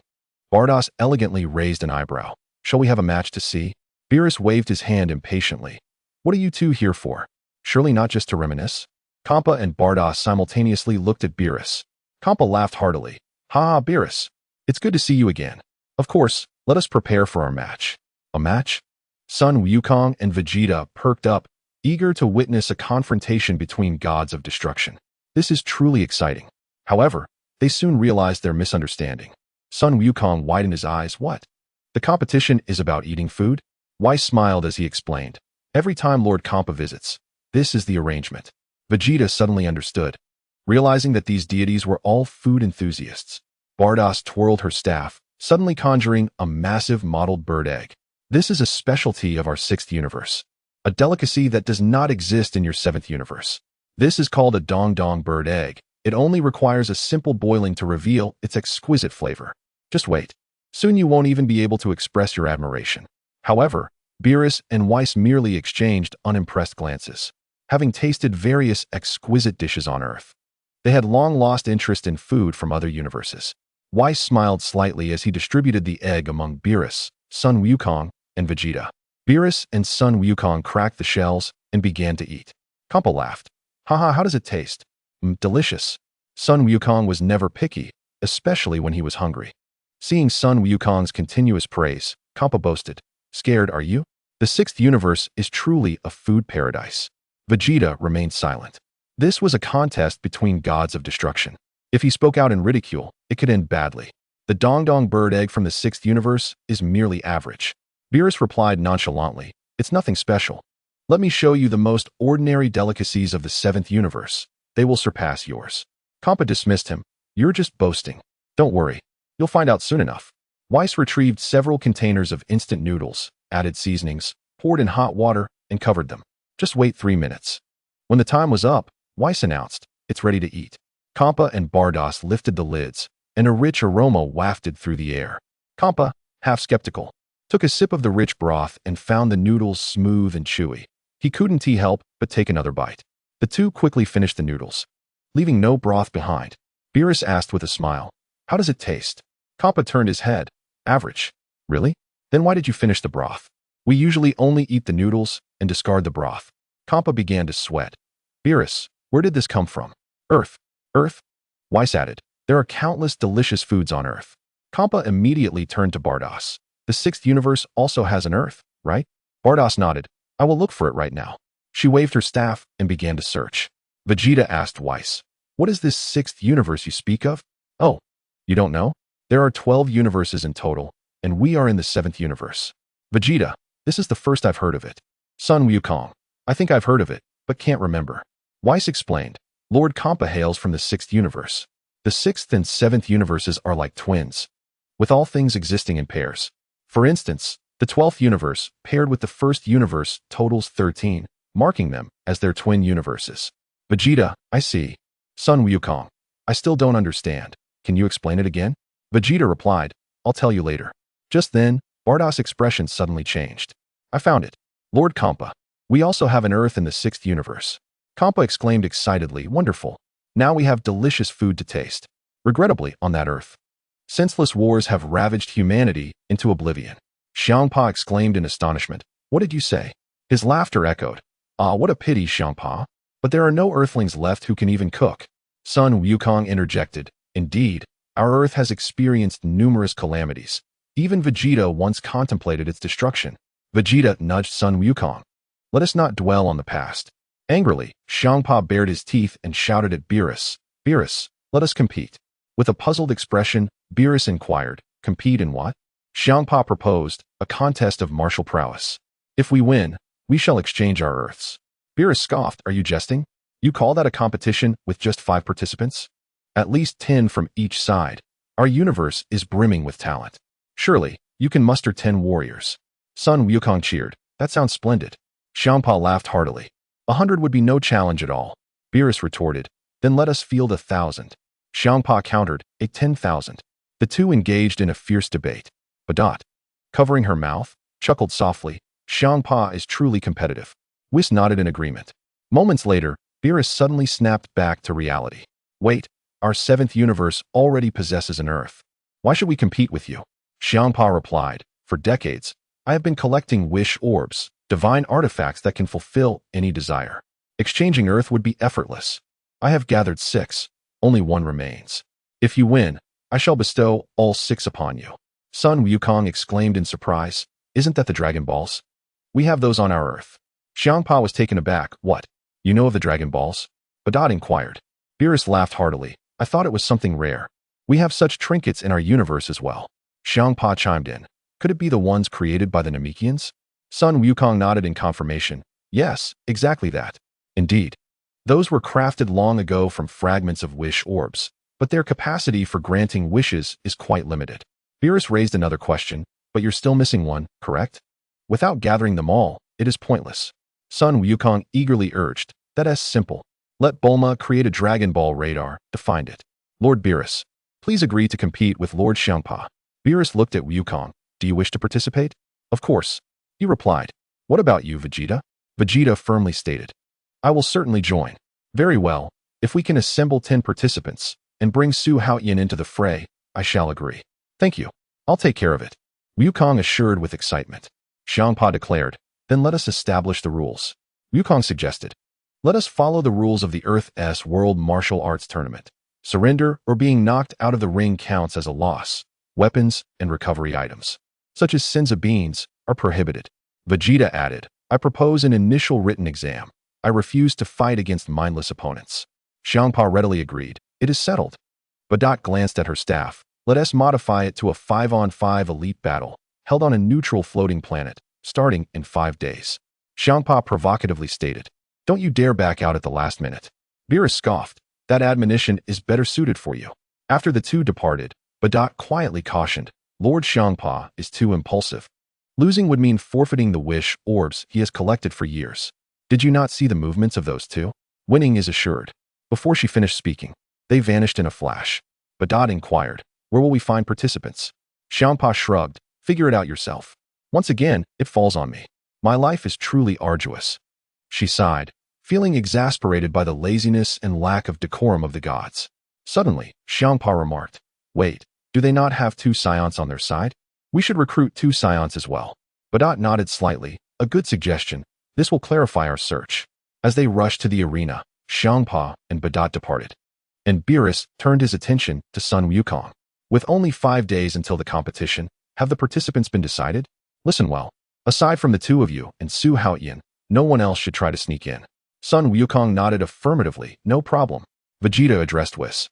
Bardos elegantly raised an eyebrow. Shall we have a match to see? Beerus waved his hand impatiently. What are you two here for? Surely not just to reminisce? Kampa and Bardos simultaneously looked at Beerus. Kampa laughed heartily. Ha ha, Beerus. It's good to see you again. Of course, let us prepare for our match. A match? Sun Wukong and Vegeta perked up, eager to witness a confrontation between gods of destruction. This is truly exciting. However, they soon realized their misunderstanding. Sun Wukong widened his eyes. What? The competition is about eating food? Weiss smiled as he explained. Every time Lord Kampa visits, this is the arrangement. Vegeta suddenly understood. Realizing that these deities were all food enthusiasts, Bardos twirled her staff, suddenly conjuring a massive mottled bird egg. This is a specialty of our 6th universe, a delicacy that does not exist in your 7th universe. This is called a dong dong bird egg. It only requires a simple boiling to reveal its exquisite flavor. Just wait. Soon you won't even be able to express your admiration. However, Beerus and Weiss merely exchanged unimpressed glances. Having tasted various exquisite dishes on Earth, they had long lost interest in food from other universes. Weiss smiled slightly as he distributed the egg among Beerus, Sun Wukong, and Vegeta. Beerus and Sun Wukong cracked the shells and began to eat. Kampa laughed. Haha, how does it taste? Delicious. Sun Wukong was never picky, especially when he was hungry. Seeing Sun Wukong's continuous praise, Kampa boasted. Scared, are you? The 6th universe is truly a food paradise. Vegeta remained silent. This was a contest between gods of destruction. If he spoke out in ridicule, it could end badly. The Dong Dong bird egg from the 6th universe is merely average. Beerus replied nonchalantly, It's nothing special. Let me show you the most ordinary delicacies of the 7th universe. They will surpass yours. Kampa dismissed him. You're just boasting. Don't worry. You'll find out soon enough. Weiss retrieved several containers of instant noodles, added seasonings, poured in hot water, and covered them. Just wait 3 minutes. When the time was up, Weiss announced, It's ready to eat. Kampa and Bardos lifted the lids, and a rich aroma wafted through the air. Kampa, half skeptical, took a sip of the rich broth and found the noodles smooth and chewy. He couldn't help but take another bite. The two quickly finished the noodles, leaving no broth behind. Beerus asked with a smile, How does it taste? Kampa turned his head. Average. Really? Then why did you finish the broth? We usually only eat the noodles and discard the broth. Kampa began to sweat. Beerus, where did this come from? Earth. Earth? Weiss added, There are countless delicious foods on Earth. Kampa immediately turned to Bardos. The 6th universe also has an Earth, right? Bardos nodded. I will look for it right now. She waved her staff and began to search. Vegeta asked Weiss, What is this 6th universe you speak of? Oh, you don't know? There are 12 universes in total, and we are in the 7th universe. Vegeta, this is the first I've heard of it. Sun Wukong, I think I've heard of it, but can't remember. Weiss explained, Lord Kampa hails from the 6th universe. The 6th and 7th universes are like twins, with all things existing in pairs. For instance, the 12th universe, paired with the 1st universe, totals 13, marking them as their twin universes. Vegeta, I see. Sun Wukong, I still don't understand. Can you explain it again? Vegeta replied, I'll tell you later. Just then, Bardos' expression suddenly changed. I found it. Lord Kampa, we also have an Earth in the 6th universe. Kampa exclaimed excitedly, Wonderful. Now we have delicious food to taste. Regrettably, on that Earth, senseless wars have ravaged humanity into oblivion. Xiangpa exclaimed in astonishment. What did you say? His laughter echoed. Ah, what a pity, Xiangpa. But there are no Earthlings left who can even cook. Sun Wukong interjected. Indeed, our Earth has experienced numerous calamities. Even Vegeta once contemplated its destruction. Vegeta nudged Sun Wukong. Let us not dwell on the past. Angrily, Xiangpa bared his teeth and shouted at Beerus. Beerus, let us compete. With a puzzled expression, Beerus inquired, Compete in what? Xiangpa proposed, a contest of martial prowess. If we win, we shall exchange our Earths. Beerus scoffed, Are you jesting? You call that a competition with just 5 participants? At least 10 from each side. Our universe is brimming with talent. Surely, you can muster 10 warriors. Sun Wukong cheered. That sounds splendid. Xiangpa laughed heartily. 100 would be no challenge at all. Beerus retorted. Then let us field 1,000. Xiangpa countered, a 10,000. The two engaged in a fierce debate. Badot, covering her mouth, chuckled softly. Xiangpa is truly competitive. Whis nodded in agreement. Moments later, Beerus suddenly snapped back to reality. Wait, our 7th universe already possesses an Earth. Why should we compete with you? Xiangpa replied, for decades, I have been collecting wish orbs, divine artifacts that can fulfill any desire. Exchanging Earth would be effortless. I have gathered 6. Only 1 remains. If you win, I shall bestow all 6 upon you. Sun Wukong exclaimed in surprise. Isn't that the Dragon Balls? We have those on our Earth. Xiangpa was taken aback. What? You know of the Dragon Balls? Badot inquired. Beerus laughed heartily. I thought it was something rare. We have such trinkets in our universe as well. Xiangpa chimed in. Could it be the ones created by the Namekians? Sun Wukong nodded in confirmation. Yes, exactly that. Indeed. Those were crafted long ago from fragments of wish orbs, but their capacity for granting wishes is quite limited. Beerus raised another question, but you're still missing one, correct? Without gathering them all, it is pointless. Sun Wukong eagerly urged. That is simple. Let Bulma create a Dragon Ball radar to find it. Lord Beerus, please agree to compete with Lord Xiangpa. Beerus looked at Wukong. Do you wish to participate? Of course. He replied. What about you, Vegeta? Vegeta firmly stated. I will certainly join. Very well. If we can assemble 10 participants and bring Su Haotian into the fray, I shall agree. Thank you. I'll take care of it. Wukong assured with excitement. Xiangpa declared. Then let us establish the rules. Wukong suggested. Let us follow the rules of the Earth's World Martial Arts Tournament. Surrender or being knocked out of the ring counts as a loss. Weapons and recovery items, such as Senza beans, are prohibited. Vegeta added, I propose an initial written exam. I refuse to fight against mindless opponents. Xiangpa readily agreed. It is settled. Badot glanced at her staff. Let us modify it to a 5-on-5 elite battle, held on a neutral floating planet, starting in 5 days. Xiangpa provocatively stated. Don't you dare back out at the last minute. Beerus scoffed. That admonition is better suited for you. After the two departed, Badot quietly cautioned, Lord Xiangpa is too impulsive. Losing would mean forfeiting the wish orbs he has collected for years. Did you not see the movements of those two? Winning is assured. Before she finished speaking, they vanished in a flash. Badot inquired, where will we find participants? Xiangpa shrugged, figure it out yourself. Once again, it falls on me. My life is truly arduous. She sighed, feeling exasperated by the laziness and lack of decorum of the gods. Suddenly, Xiangpa remarked, wait, do they not have 2 Saiyans on their side? We should recruit 2 Saiyans as well. Badot nodded slightly, a good suggestion. This will clarify our search. As they rushed to the arena, Xiangpa and Badot departed. And Beerus turned his attention to Sun Wukong. With only 5 days until the competition, have the participants been decided? Listen well. Aside from the 2 of you and Su Haotian, no one else should try to sneak in. Sun Wukong nodded affirmatively. No problem. Vegeta addressed Whis.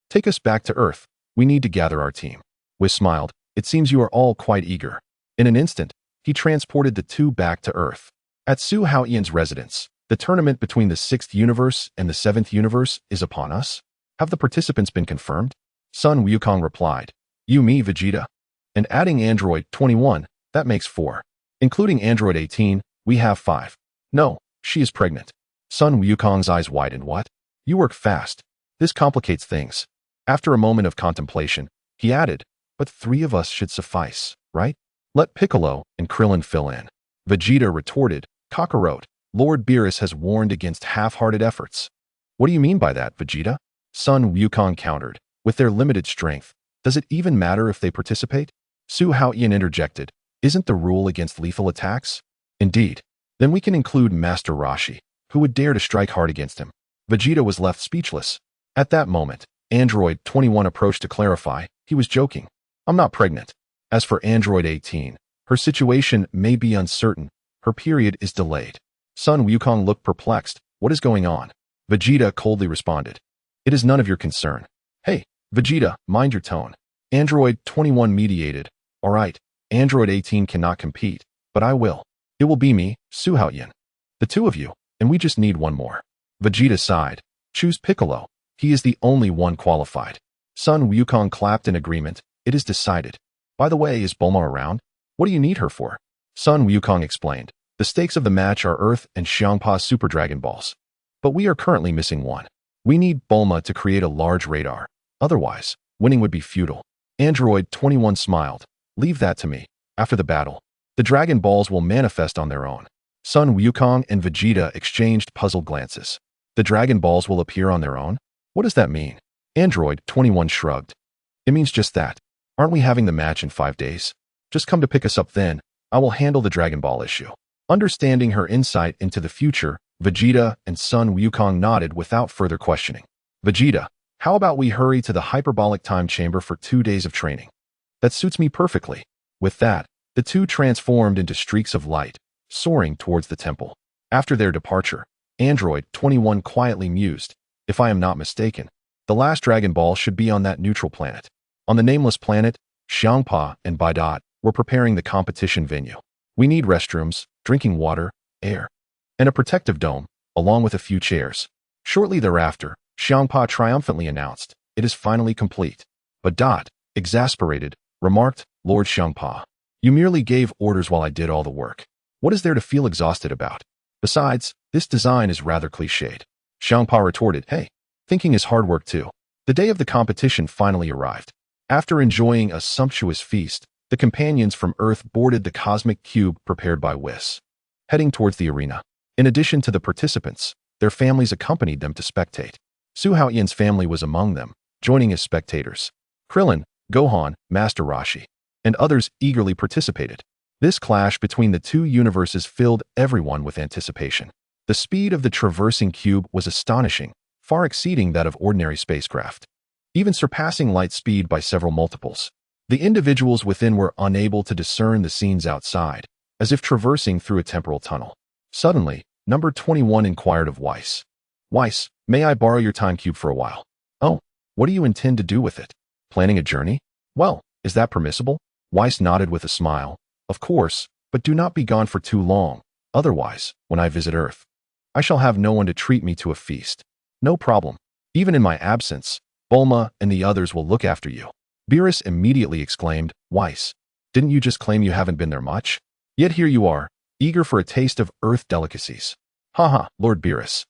Take us back to Earth. We need to gather our team. Whis smiled. It seems you are all quite eager. In an instant, he transported the 2 back to Earth. At Su Haotian's residence, the tournament between the 6th universe and the 7th universe is upon us. Have the participants been confirmed? Sun Wukong replied. You, me, Vegeta. And adding Android 21, that makes 4. Including Android 18, we have 5. No, she is pregnant. Sun Wukong's eyes widened. What? You work fast. This complicates things. After a moment of contemplation, he added, but 3 of us should suffice, right? Let Piccolo and Krillin fill in. Vegeta retorted, Kakarot, Lord Beerus has warned against half-hearted efforts. What do you mean by that, Vegeta? Sun Wukong countered, with their limited strength, does it even matter if they participate? Su Haotian interjected, isn't the rule against lethal attacks? Indeed. Then we can include Master Roshi, who would dare to strike hard against him. Vegeta was left speechless. At that moment, Android 21 approached to clarify, he was joking. I'm not pregnant. As for Android 18, her situation may be uncertain. Her period is delayed. Sun Wukong looked perplexed. What is going on? Vegeta coldly responded. It is none of your concern. Hey, Vegeta, mind your tone. Android 21 mediated. All right, Android 18 cannot compete, but I will. It will be me, Su Haotian. The 2 of you, and we just need 1 more. Vegeta sighed. Choose Piccolo. He is the only one qualified. Sun Wukong clapped in agreement. It is decided. By the way, is Bulma around? What do you need her for? Sun Wukong explained. The stakes of the match are Earth and Xiangpa's Super Dragon Balls. But we are currently missing one. We need Bulma to create a large radar. Otherwise, winning would be futile. Android 21 smiled. Leave that to me. After the battle, the Dragon Balls will manifest on their own. Sun Wukong and Vegeta exchanged puzzled glances. The Dragon Balls will appear on their own? What does that mean? Android 21 shrugged. It means just that. Aren't we having the match in 5 days? Just come to pick us up then. I will handle the Dragon Ball issue. Understanding her insight into the future, Vegeta and Sun Wukong nodded without further questioning. Vegeta, how about we hurry to the hyperbolic time chamber for 2 days of training? That suits me perfectly. With that, the two transformed into streaks of light, soaring towards the temple. After their departure, Android 21 quietly mused, if I am not mistaken, the last Dragon Ball should be on that neutral planet. On the nameless planet, Xiangpa and Baidat were preparing the competition venue. We need restrooms, drinking water, air, and a protective dome, along with a few chairs. Shortly thereafter, Xiangpa triumphantly announced, it is finally complete. Baidat, exasperated, remarked, Lord Xiangpa, you merely gave orders while I did all the work. What is there to feel exhausted about? Besides, this design is rather cliched. Xiangpa retorted, hey, thinking is hard work too. The day of the competition finally arrived. After enjoying a sumptuous feast, the companions from Earth boarded the cosmic cube prepared by Whis, heading towards the arena. In addition to the participants, their families accompanied them to spectate. Su Haotian's family was among them, joining as spectators. Krillin, Gohan, Master Roshi, and others eagerly participated. This clash between the two universes filled everyone with anticipation. The speed of the traversing cube was astonishing, far exceeding that of ordinary spacecraft, even surpassing light speed by several multiples. The individuals within were unable to discern the scenes outside, as if traversing through a temporal tunnel. Suddenly, number 21 inquired of Weiss. Weiss, may I borrow your time cube for a while? Oh, what do you intend to do with it? Planning a journey? Well, is that permissible? Weiss nodded with a smile. Of course, but do not be gone for too long. Otherwise, when I visit Earth, I shall have no one to treat me to a feast. No problem. Even in my absence, Bulma and the others will look after you. Beerus immediately exclaimed, Weiss, didn't you just claim you haven't been there much? Yet here you are, eager for a taste of Earth delicacies. Haha, Lord Beerus.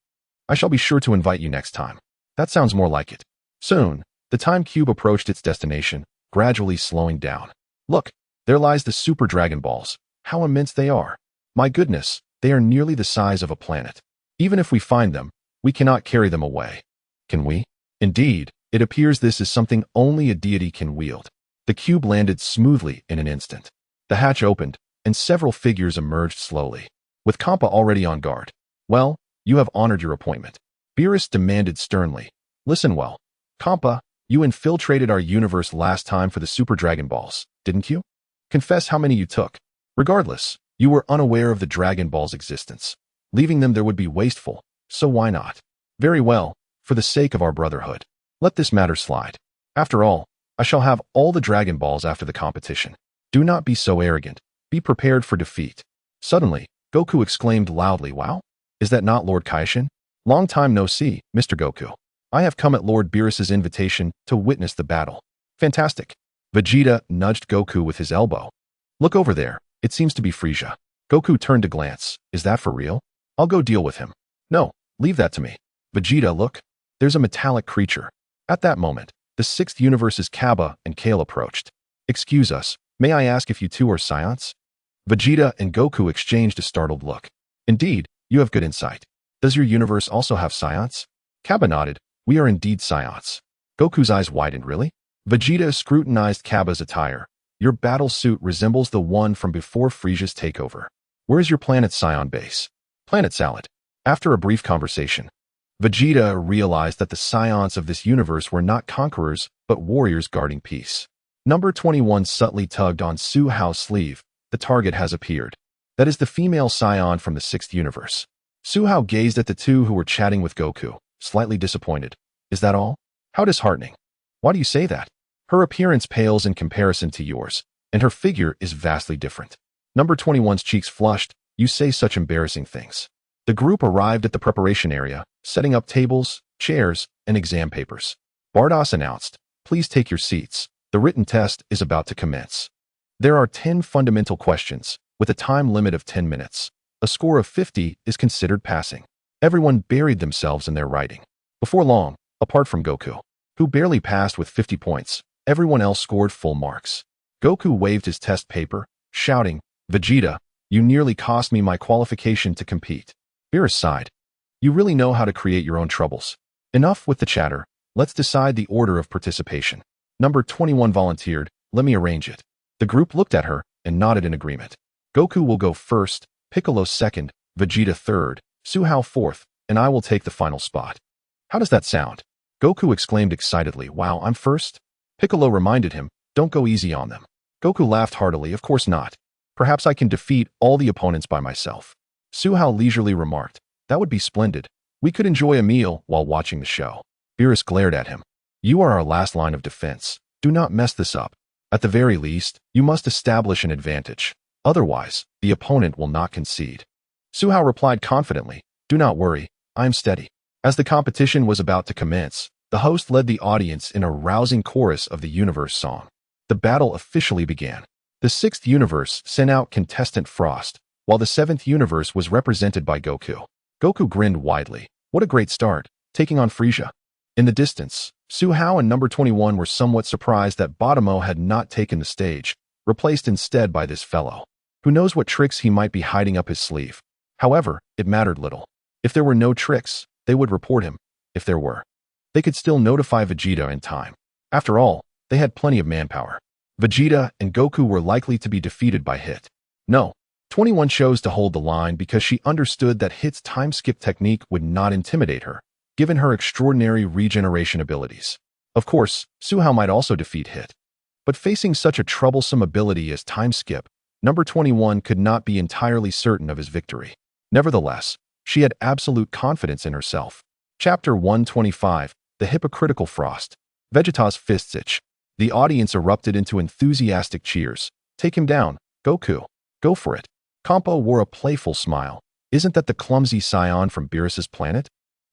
I shall be sure to invite you next time. That sounds more like it. Soon, the time cube approached its destination, gradually slowing down. Look, there lies the Super Dragon Balls. How immense they are. My goodness, they are nearly the size of a planet. Even if we find them, we cannot carry them away. Can we? Indeed, it appears this is something only a deity can wield. The cube landed smoothly in an instant. The hatch opened, and several figures emerged slowly, with Kampa already on guard. Well, you have honored your appointment. Beerus demanded sternly. Listen well. Kampa, you infiltrated our universe last time for the Super Dragon Balls, didn't you? Confess how many you took. Regardless, you were unaware of the Dragon Ball's existence. Leaving them there would be wasteful, so why not? Very well, for the sake of our brotherhood. Let this matter slide. After all, I shall have all the Dragon Balls after the competition. Do not be so arrogant. Be prepared for defeat. Suddenly, Goku exclaimed loudly, Wow? Is that not Lord Kaishin? Long time no see, Mr. Goku. I have come at Lord Beerus's invitation to witness the battle. Fantastic. Vegeta nudged Goku with his elbow. Look over there. It seems to be Frieza. Goku turned to glance. Is that for real? I'll go deal with him. No, leave that to me. Vegeta, look. There's a metallic creature. At that moment, the sixth universe's Kaba and Kale approached. Excuse us, may I ask if you two are Saiyans? Vegeta and Goku exchanged a startled look. Indeed, you have good insight. Does your universe also have Saiyans? Kaba nodded. We are indeed Saiyans. Goku's eyes widened. Really? Vegeta scrutinized Kaba's attire. Your battle suit resembles the one from before Frieza's takeover. Where is your planet Saiyan base? Planet Salad. After a brief conversation, Vegeta realized that the Saiyans of this universe were not conquerors, but warriors guarding peace. Number 21 subtly tugged on Su Hao's sleeve. The target has appeared. That is the female Saiyan from the sixth universe. Su Hao gazed at the two who were chatting with Goku, slightly disappointed. Is that all? How disheartening. Why do you say that? Her appearance pales in comparison to yours, and her figure is vastly different. Number 21's cheeks flushed. You say such embarrassing things. The group arrived at the preparation area, setting up tables, chairs, and exam papers. Bardos announced, "Please take your seats. The written test is about to commence. There are 10 fundamental questions, with a time limit of 10 minutes. A score of 50 is considered passing." Everyone buried themselves in their writing. Before long, apart from Goku, who barely passed with 50 points, everyone else scored full marks. Goku waved his test paper, shouting, "Vegeta, you nearly cost me my qualification to compete." Beerus sighed. "You really know how to create your own troubles. Enough with the chatter. Let's decide the order of participation." Number 21 volunteered, "Let me arrange it." The group looked at her and nodded in agreement. Goku will go first, Piccolo second, Vegeta third, Su Hao fourth, and I will take the final spot. How does that sound? Goku exclaimed excitedly, "Wow, I'm first?" Piccolo reminded him, "Don't go easy on them." Goku laughed heartily, "Of course not. Perhaps I can defeat all the opponents by myself." Su Hao leisurely remarked, "That would be splendid. We could enjoy a meal while watching the show." Beerus glared at him. "You are our last line of defense. Do not mess this up. At the very least, you must establish an advantage. Otherwise, the opponent will not concede." Su Hao replied confidently, "Do not worry, I am steady." As the competition was about to commence, the host led the audience in a rousing chorus of the universe song. The battle officially began. The 6th universe sent out contestant Frost, while the 7th universe was represented by Goku. Goku grinned widely. What a great start, taking on Frieza. In the distance, Su Hao and number 21 were somewhat surprised that Bottomo had not taken the stage, replaced instead by this fellow. Who knows what tricks he might be hiding up his sleeve. However, it mattered little. If there were no tricks, they would report him. If there were, they could still notify Vegeta in time. After all, they had plenty of manpower. Vegeta and Goku were likely to be defeated by Hit. No, 21 chose to hold the line because she understood that Hit's time-skip technique would not intimidate her, given her extraordinary regeneration abilities. Of course, Su Hao might also defeat Hit. But facing such a troublesome ability as time-skip, number 21 could not be entirely certain of his victory. Nevertheless, she had absolute confidence in herself. Chapter 125, The Hypocritical Frost. Vegeta's fists itch. The audience erupted into enthusiastic cheers. "Take him down, Goku. Go for it." Campo wore a playful smile. "Isn't that the clumsy Saiyan from Beerus's planet?"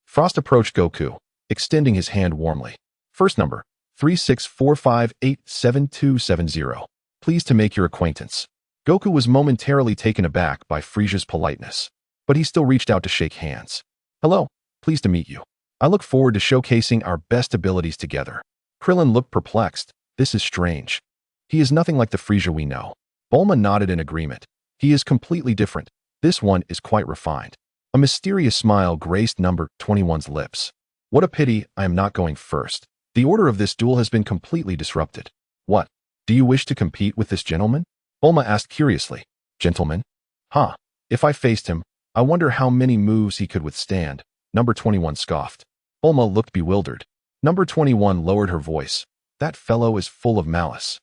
Frost approached Goku, extending his hand warmly. "First number, 3645872770. Pleased to make your acquaintance." Goku was momentarily taken aback by Frieza's politeness, but he still reached out to shake hands. "Hello, pleased to meet you. I look forward to showcasing our best abilities together." Krillin looked perplexed. "This is strange. He is nothing like the Frieza we know." Bulma nodded in agreement. "He is completely different. This one is quite refined." A mysterious smile graced number 21's lips. "What a pity I am not going first. The order of this duel has been completely disrupted." "What? Do you wish to compete with this gentleman?" Bulma asked curiously. "Gentleman? Huh. If I faced him, I wonder how many moves he could withstand." Number 21 scoffed. Bulma looked bewildered. Number 21 lowered her voice. "That fellow is full of malice.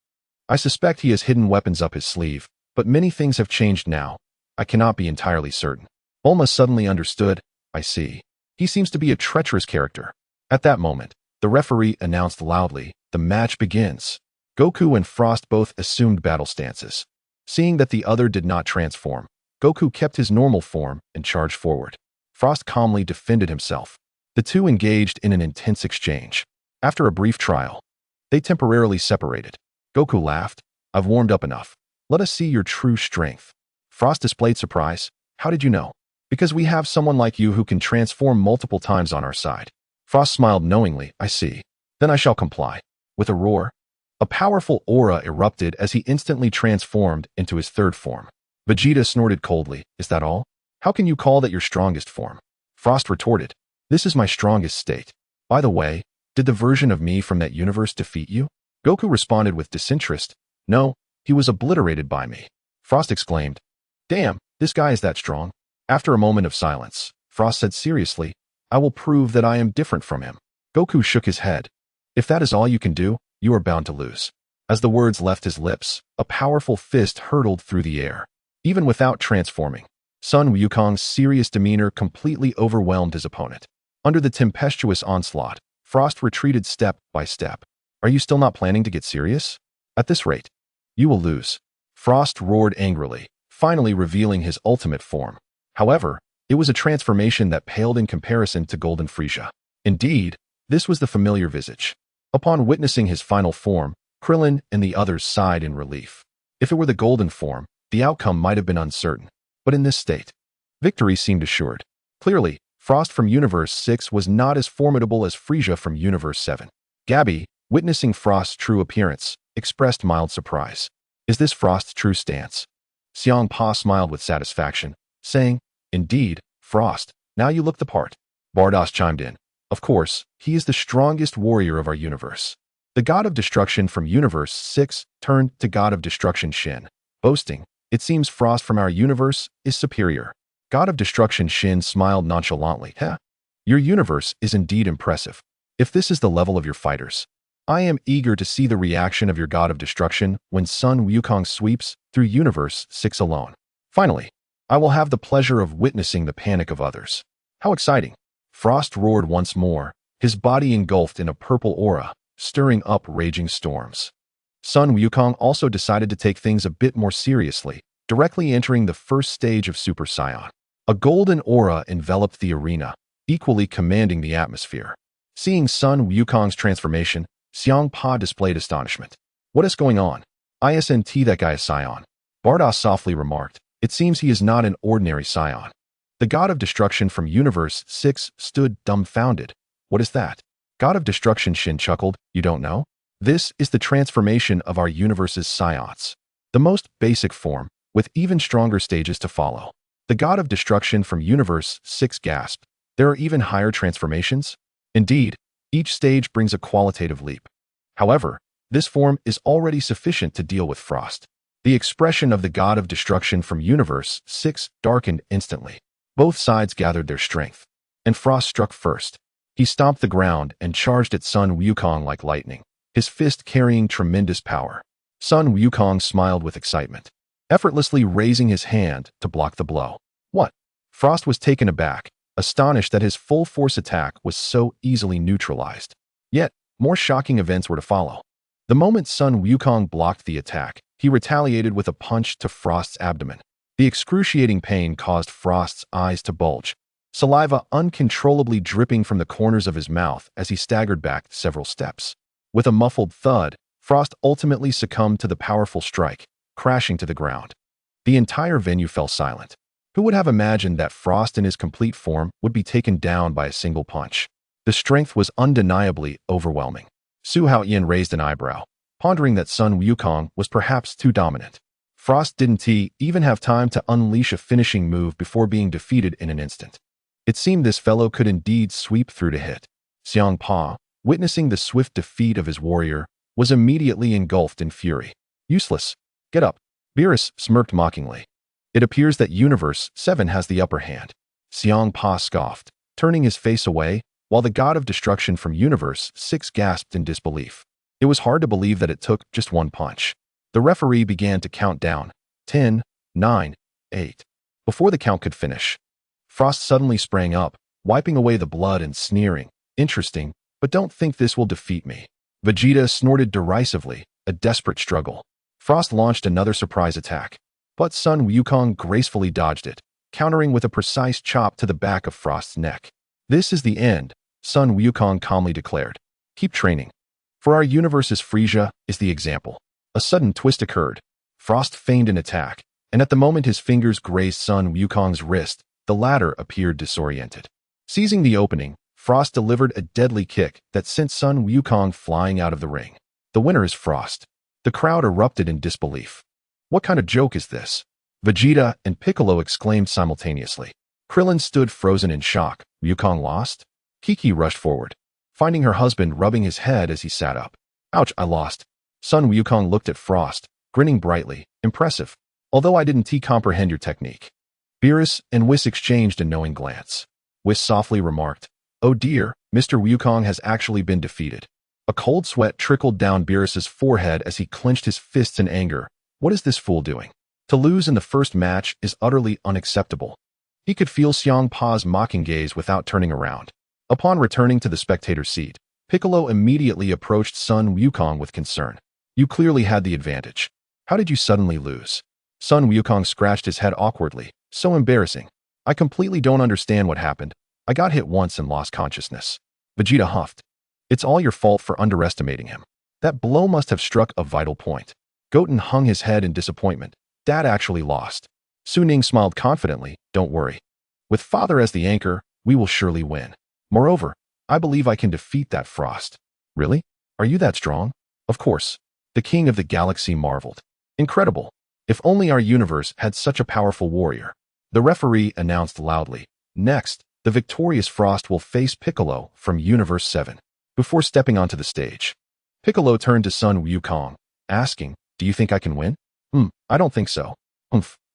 I suspect he has hidden weapons up his sleeve, but many things have changed now. I cannot be entirely certain." Bulma suddenly understood. "I see. He seems to be a treacherous character." At that moment, the referee announced loudly, "The match begins." Goku and Frost both assumed battle stances. Seeing that the other did not transform, Goku kept his normal form and charged forward. Frost calmly defended himself. The two engaged in an intense exchange. After a brief trial, they temporarily separated. Goku laughed. "I've warmed up enough. Let us see your true strength." Frost displayed surprise. "How did you know?" "Because we have someone like you who can transform multiple times on our side." Frost smiled knowingly. "I see. Then I shall comply." With a roar, a powerful aura erupted as he instantly transformed into his third form. Vegeta snorted coldly. "Is that all? How can you call that your strongest form?" Frost retorted. "This is my strongest state. By the way, did the version of me from that universe defeat you?" Goku responded with disinterest. "No, he was obliterated by me." Frost exclaimed. "Damn, this guy is that strong." After a moment of silence, Frost said seriously, "I will prove that I am different from him." Goku shook his head. "If that is all you can do, you are bound to lose." As the words left his lips, a powerful fist hurtled through the air. Even without transforming, Sun Wukong's serious demeanor completely overwhelmed his opponent. Under the tempestuous onslaught, Frost retreated step by step. "Are you still not planning to get serious? At this rate, you will lose." Frost roared angrily, finally revealing his ultimate form. However, It was a transformation that paled in comparison to Golden Frieza. Indeed, this was the familiar visage. Upon witnessing his final form, Krillin and the others sighed in relief. If it were the golden form, the outcome might have been uncertain. But in this state, victory seemed assured. Clearly, Frost from Universe 6 was not as formidable as Frieza from Universe 7. Gabby, witnessing Frost's true appearance, expressed mild surprise. Is this Frost's true stance? Xiang Pa smiled with satisfaction, saying, Indeed, Frost, now you look the part. Bardoss chimed in. Of course, he is the strongest warrior of our universe. The god of destruction from Universe 6 turned to god of destruction Shin, boasting, It seems Frost from our universe is superior. God of destruction Shin smiled nonchalantly. Your universe is indeed impressive. If this is the level of your fighters, I am eager to see the reaction of your god of destruction when Sun Wukong sweeps through Universe 6 alone. Finally, I will have the pleasure of witnessing the panic of others. How exciting! Frost roared once more, his body engulfed in a purple aura, stirring up raging storms. Sun Wukong also decided to take things a bit more seriously, directly entering the first stage of Super Saiyan. A golden aura enveloped the arena, equally commanding the atmosphere. Seeing Sun Wukong's transformation, Xiang Pa displayed astonishment. What is going on? Isn't that guy a Saiyan? Bardoss softly remarked. It seems he is not an ordinary Saiyan. The god of destruction from Universe 6 stood dumbfounded. What is that? God of destruction Shin chuckled. You don't know? This is the transformation of our universe's Saiyans. The most basic form, with even stronger stages to follow. The god of destruction from Universe 6 gasped. There are even higher transformations? Indeed, each stage brings a qualitative leap. However, this form is already sufficient to deal with Frost. The expression of the god of destruction from Universe 6 darkened instantly. Both sides gathered their strength, and Frost struck first. He stomped the ground and charged at Sun Wukong like lightning, his fist carrying tremendous power. Sun Wukong smiled with excitement, effortlessly raising his hand to block the blow. What? Frost was taken aback, astonished that his full-force attack was so easily neutralized. Yet, more shocking events were to follow. The moment Sun Wukong blocked the attack, he retaliated with a punch to Frost's abdomen. The excruciating pain caused Frost's eyes to bulge, saliva uncontrollably dripping from the corners of his mouth as he staggered back several steps. With a muffled thud, Frost ultimately succumbed to the powerful strike, crashing to the ground. The entire venue fell silent. Who would have imagined that Frost in his complete form would be taken down by a single punch? The strength was undeniably overwhelming. Su Haotian raised an eyebrow, pondering that Sun Wukong was perhaps too dominant. Frost didn't even have time to unleash a finishing move before being defeated in an instant. It seemed this fellow could indeed sweep through to hit. Xiang Pa, witnessing the swift defeat of his warrior, was immediately engulfed in fury. Useless. Get up. Beerus smirked mockingly. It appears that Universe 7 has the upper hand. Xiang Pa scoffed, turning his face away, while the god of destruction from Universe 6 gasped in disbelief. It was hard to believe that it took just one punch. The referee began to count down. 10, 9, 8. Before the count could finish, Frost suddenly sprang up, wiping away the blood and sneering. Interesting, but don't think this will defeat me. Vegeta snorted derisively, a desperate struggle. Frost launched another surprise attack, but Sun Wukong gracefully dodged it, countering with a precise chop to the back of Frost's neck. This is the end, Sun Wukong calmly declared. Keep training. For our universe's Frieza is the example. A sudden twist occurred. Frost feigned an attack, and at the moment his fingers grazed Sun Wukong's wrist, the latter appeared disoriented. Seizing the opening, Frost delivered a deadly kick that sent Sun Wukong flying out of the ring. The winner is Frost. The crowd erupted in disbelief. What kind of joke is this? Vegeta and Piccolo exclaimed simultaneously. Krillin stood frozen in shock. Wukong lost? Kiki rushed forward, finding her husband rubbing his head as he sat up. Ouch, I lost. Sun Wukong looked at Frost, grinning brightly. Impressive. Although I didn't comprehend your technique. Beerus and Whis exchanged a knowing glance. Whis softly remarked, Oh dear, Mr. Wukong has actually been defeated. A cold sweat trickled down Beerus's forehead as he clenched his fists in anger. What is this fool doing? To lose in the first match is utterly unacceptable. He could feel Xiang Pa's mocking gaze without turning around. Upon returning to the spectator seat, Piccolo immediately approached Sun Wukong with concern. You clearly had the advantage. How did you suddenly lose? Sun Wukong scratched his head awkwardly. So embarrassing. I completely don't understand what happened. I got hit once and lost consciousness. Vegeta huffed. It's all your fault for underestimating him. That blow must have struck a vital point. Goten hung his head in disappointment. Dad actually lost. Su Ning smiled confidently. Don't worry. With Father as the anchor, we will surely win. Moreover, I believe I can defeat that Frost. Really? Are you that strong? Of course. The King of the Galaxy marveled. Incredible. If only our universe had such a powerful warrior. The referee announced loudly. Next, the victorious Frost will face Piccolo from Universe 7. Before stepping onto the stage, Piccolo turned to son Wukong, asking, do you think I can win? I don't think so.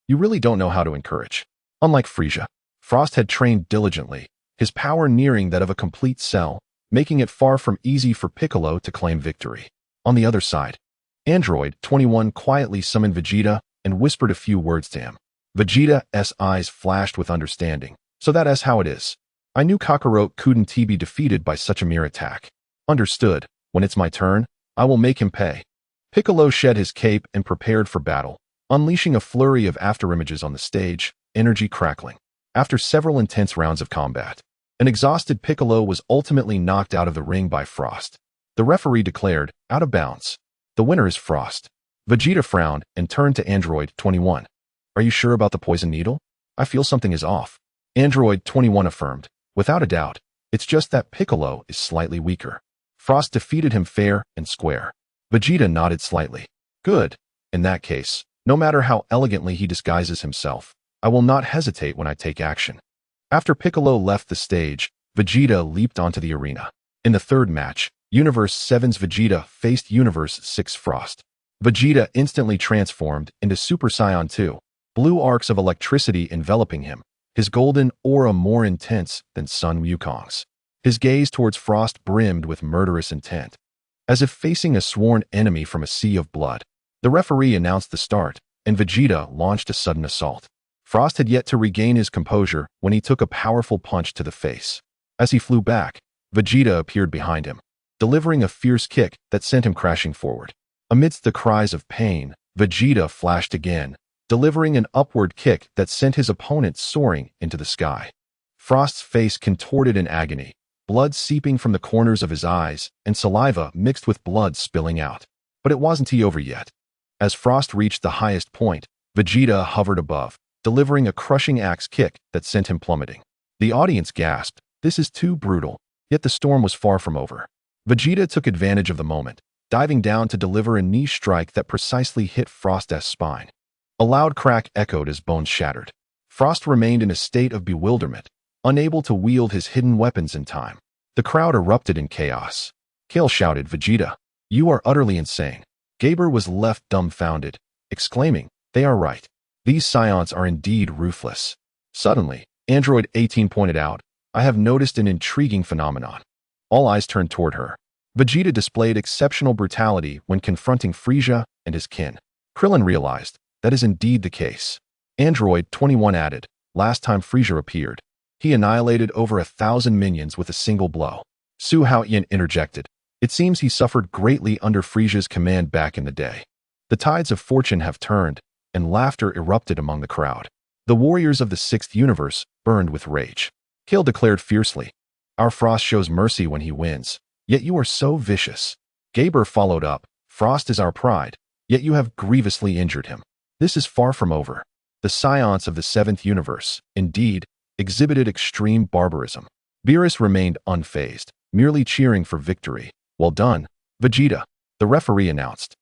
You really don't know how to encourage. Unlike Frieza, Frost had trained diligently, his power nearing that of a complete cell, making it far from easy for Piccolo to claim victory. On the other side, Android 21 quietly summoned Vegeta and whispered a few words to him. Vegeta's eyes flashed with understanding. So that's how it is. I knew Kakarot couldn't be defeated by such a mere attack. Understood. When it's my turn, I will make him pay. Piccolo shed his cape and prepared for battle, unleashing a flurry of afterimages on the stage, energy crackling. After several intense rounds of combat, an exhausted Piccolo was ultimately knocked out of the ring by Frost. The referee declared, out of bounds. The winner is Frost. Vegeta frowned and turned to Android 21. Are you sure about the poison needle? I feel something is off. Android 21 affirmed. Without a doubt, it's just that Piccolo is slightly weaker. Frost defeated him fair and square. Vegeta nodded slightly. Good. In that case, no matter how elegantly he disguises himself, I will not hesitate when I take action. After Piccolo left the stage, Vegeta leaped onto the arena. In the third match, Universe 7's Vegeta faced Universe 6 Frost. Vegeta instantly transformed into Super Saiyan 2, blue arcs of electricity enveloping him, his golden aura more intense than Sun Wukong's. His gaze towards Frost brimmed with murderous intent. As if facing a sworn enemy from a sea of blood, the referee announced the start, and Vegeta launched a sudden assault. Frost had yet to regain his composure when he took a powerful punch to the face. As he flew back, Vegeta appeared behind him, delivering a fierce kick that sent him crashing forward. Amidst the cries of pain, Vegeta flashed again, delivering an upward kick that sent his opponent soaring into the sky. Frost's face contorted in agony, blood seeping from the corners of his eyes and saliva mixed with blood spilling out. But it wasn't over yet. As Frost reached the highest point, Vegeta hovered above, delivering a crushing axe kick that sent him plummeting. The audience gasped, this is too brutal, yet the storm was far from over. Vegeta took advantage of the moment, diving down to deliver a knee strike that precisely hit Frost's spine. A loud crack echoed as bones shattered. Frost remained in a state of bewilderment, unable to wield his hidden weapons in time. The crowd erupted in chaos. Kale shouted, Vegeta, you are utterly insane. Gaber was left dumbfounded, exclaiming, they are right. These Saiyans are indeed ruthless. Suddenly, Android 18 pointed out, I have noticed an intriguing phenomenon. All eyes turned toward her. Vegeta displayed exceptional brutality when confronting Frieza and his kin. Krillin realized, that is indeed the case. Android 21 added, last time Frieza appeared, he annihilated over 1,000 minions with a single blow. Su Haotian interjected, it seems he suffered greatly under Frieza's command back in the day. The tides of fortune have turned, and laughter erupted among the crowd. The warriors of the 6th universe burned with rage. Kale declared fiercely, our Frost shows mercy when he wins, yet you are so vicious. Gaber followed up, Frost is our pride, yet you have grievously injured him. This is far from over. The Saiyans of the 7th universe, indeed, exhibited extreme barbarism. Beerus remained unfazed, merely cheering for victory. Well done, Vegeta, the referee announced.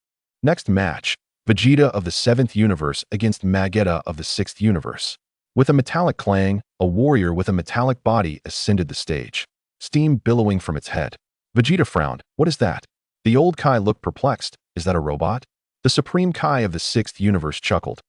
Next match, Vegeta of the 7th universe against Vegeta of the 6th universe. With a metallic clang, a warrior with a metallic body ascended the stage, steam billowing from its head. Vegeta frowned. What is that? The old Kai looked perplexed. Is that a robot? The Supreme Kai of the 6th universe chuckled.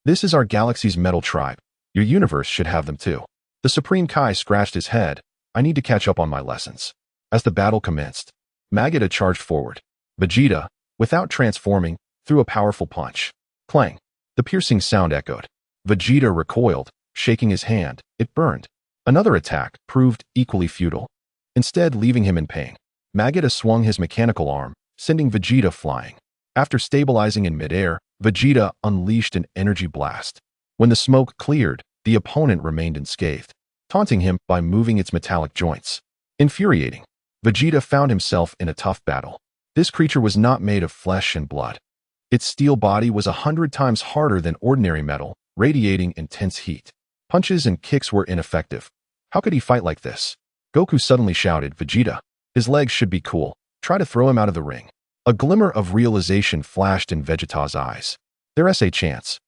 This is our galaxy's metal tribe. Your universe should have them too. The Supreme Kai scratched his head. I need to catch up on my lessons. As the battle commenced, Vegeta charged forward. Vegeta, without transforming, threw a powerful punch. Clang. The piercing sound echoed. Vegeta recoiled, shaking his hand. It burned. Another attack proved equally futile, instead leaving him in pain. Vegeta swung his mechanical arm, sending Vegeta flying. After stabilizing in midair, Vegeta unleashed an energy blast. When the smoke cleared, the opponent remained unscathed, taunting him by moving its metallic joints. Infuriating, Vegeta found himself in a tough battle. This creature was not made of flesh and blood. Its steel body was 100 times harder than ordinary metal, radiating intense heat. Punches and kicks were ineffective. How could he fight like this? Goku suddenly shouted, "Vegeta, his legs should be cool. Try to throw him out of the ring." A glimmer of realization flashed in Vegeta's eyes. There's a chance.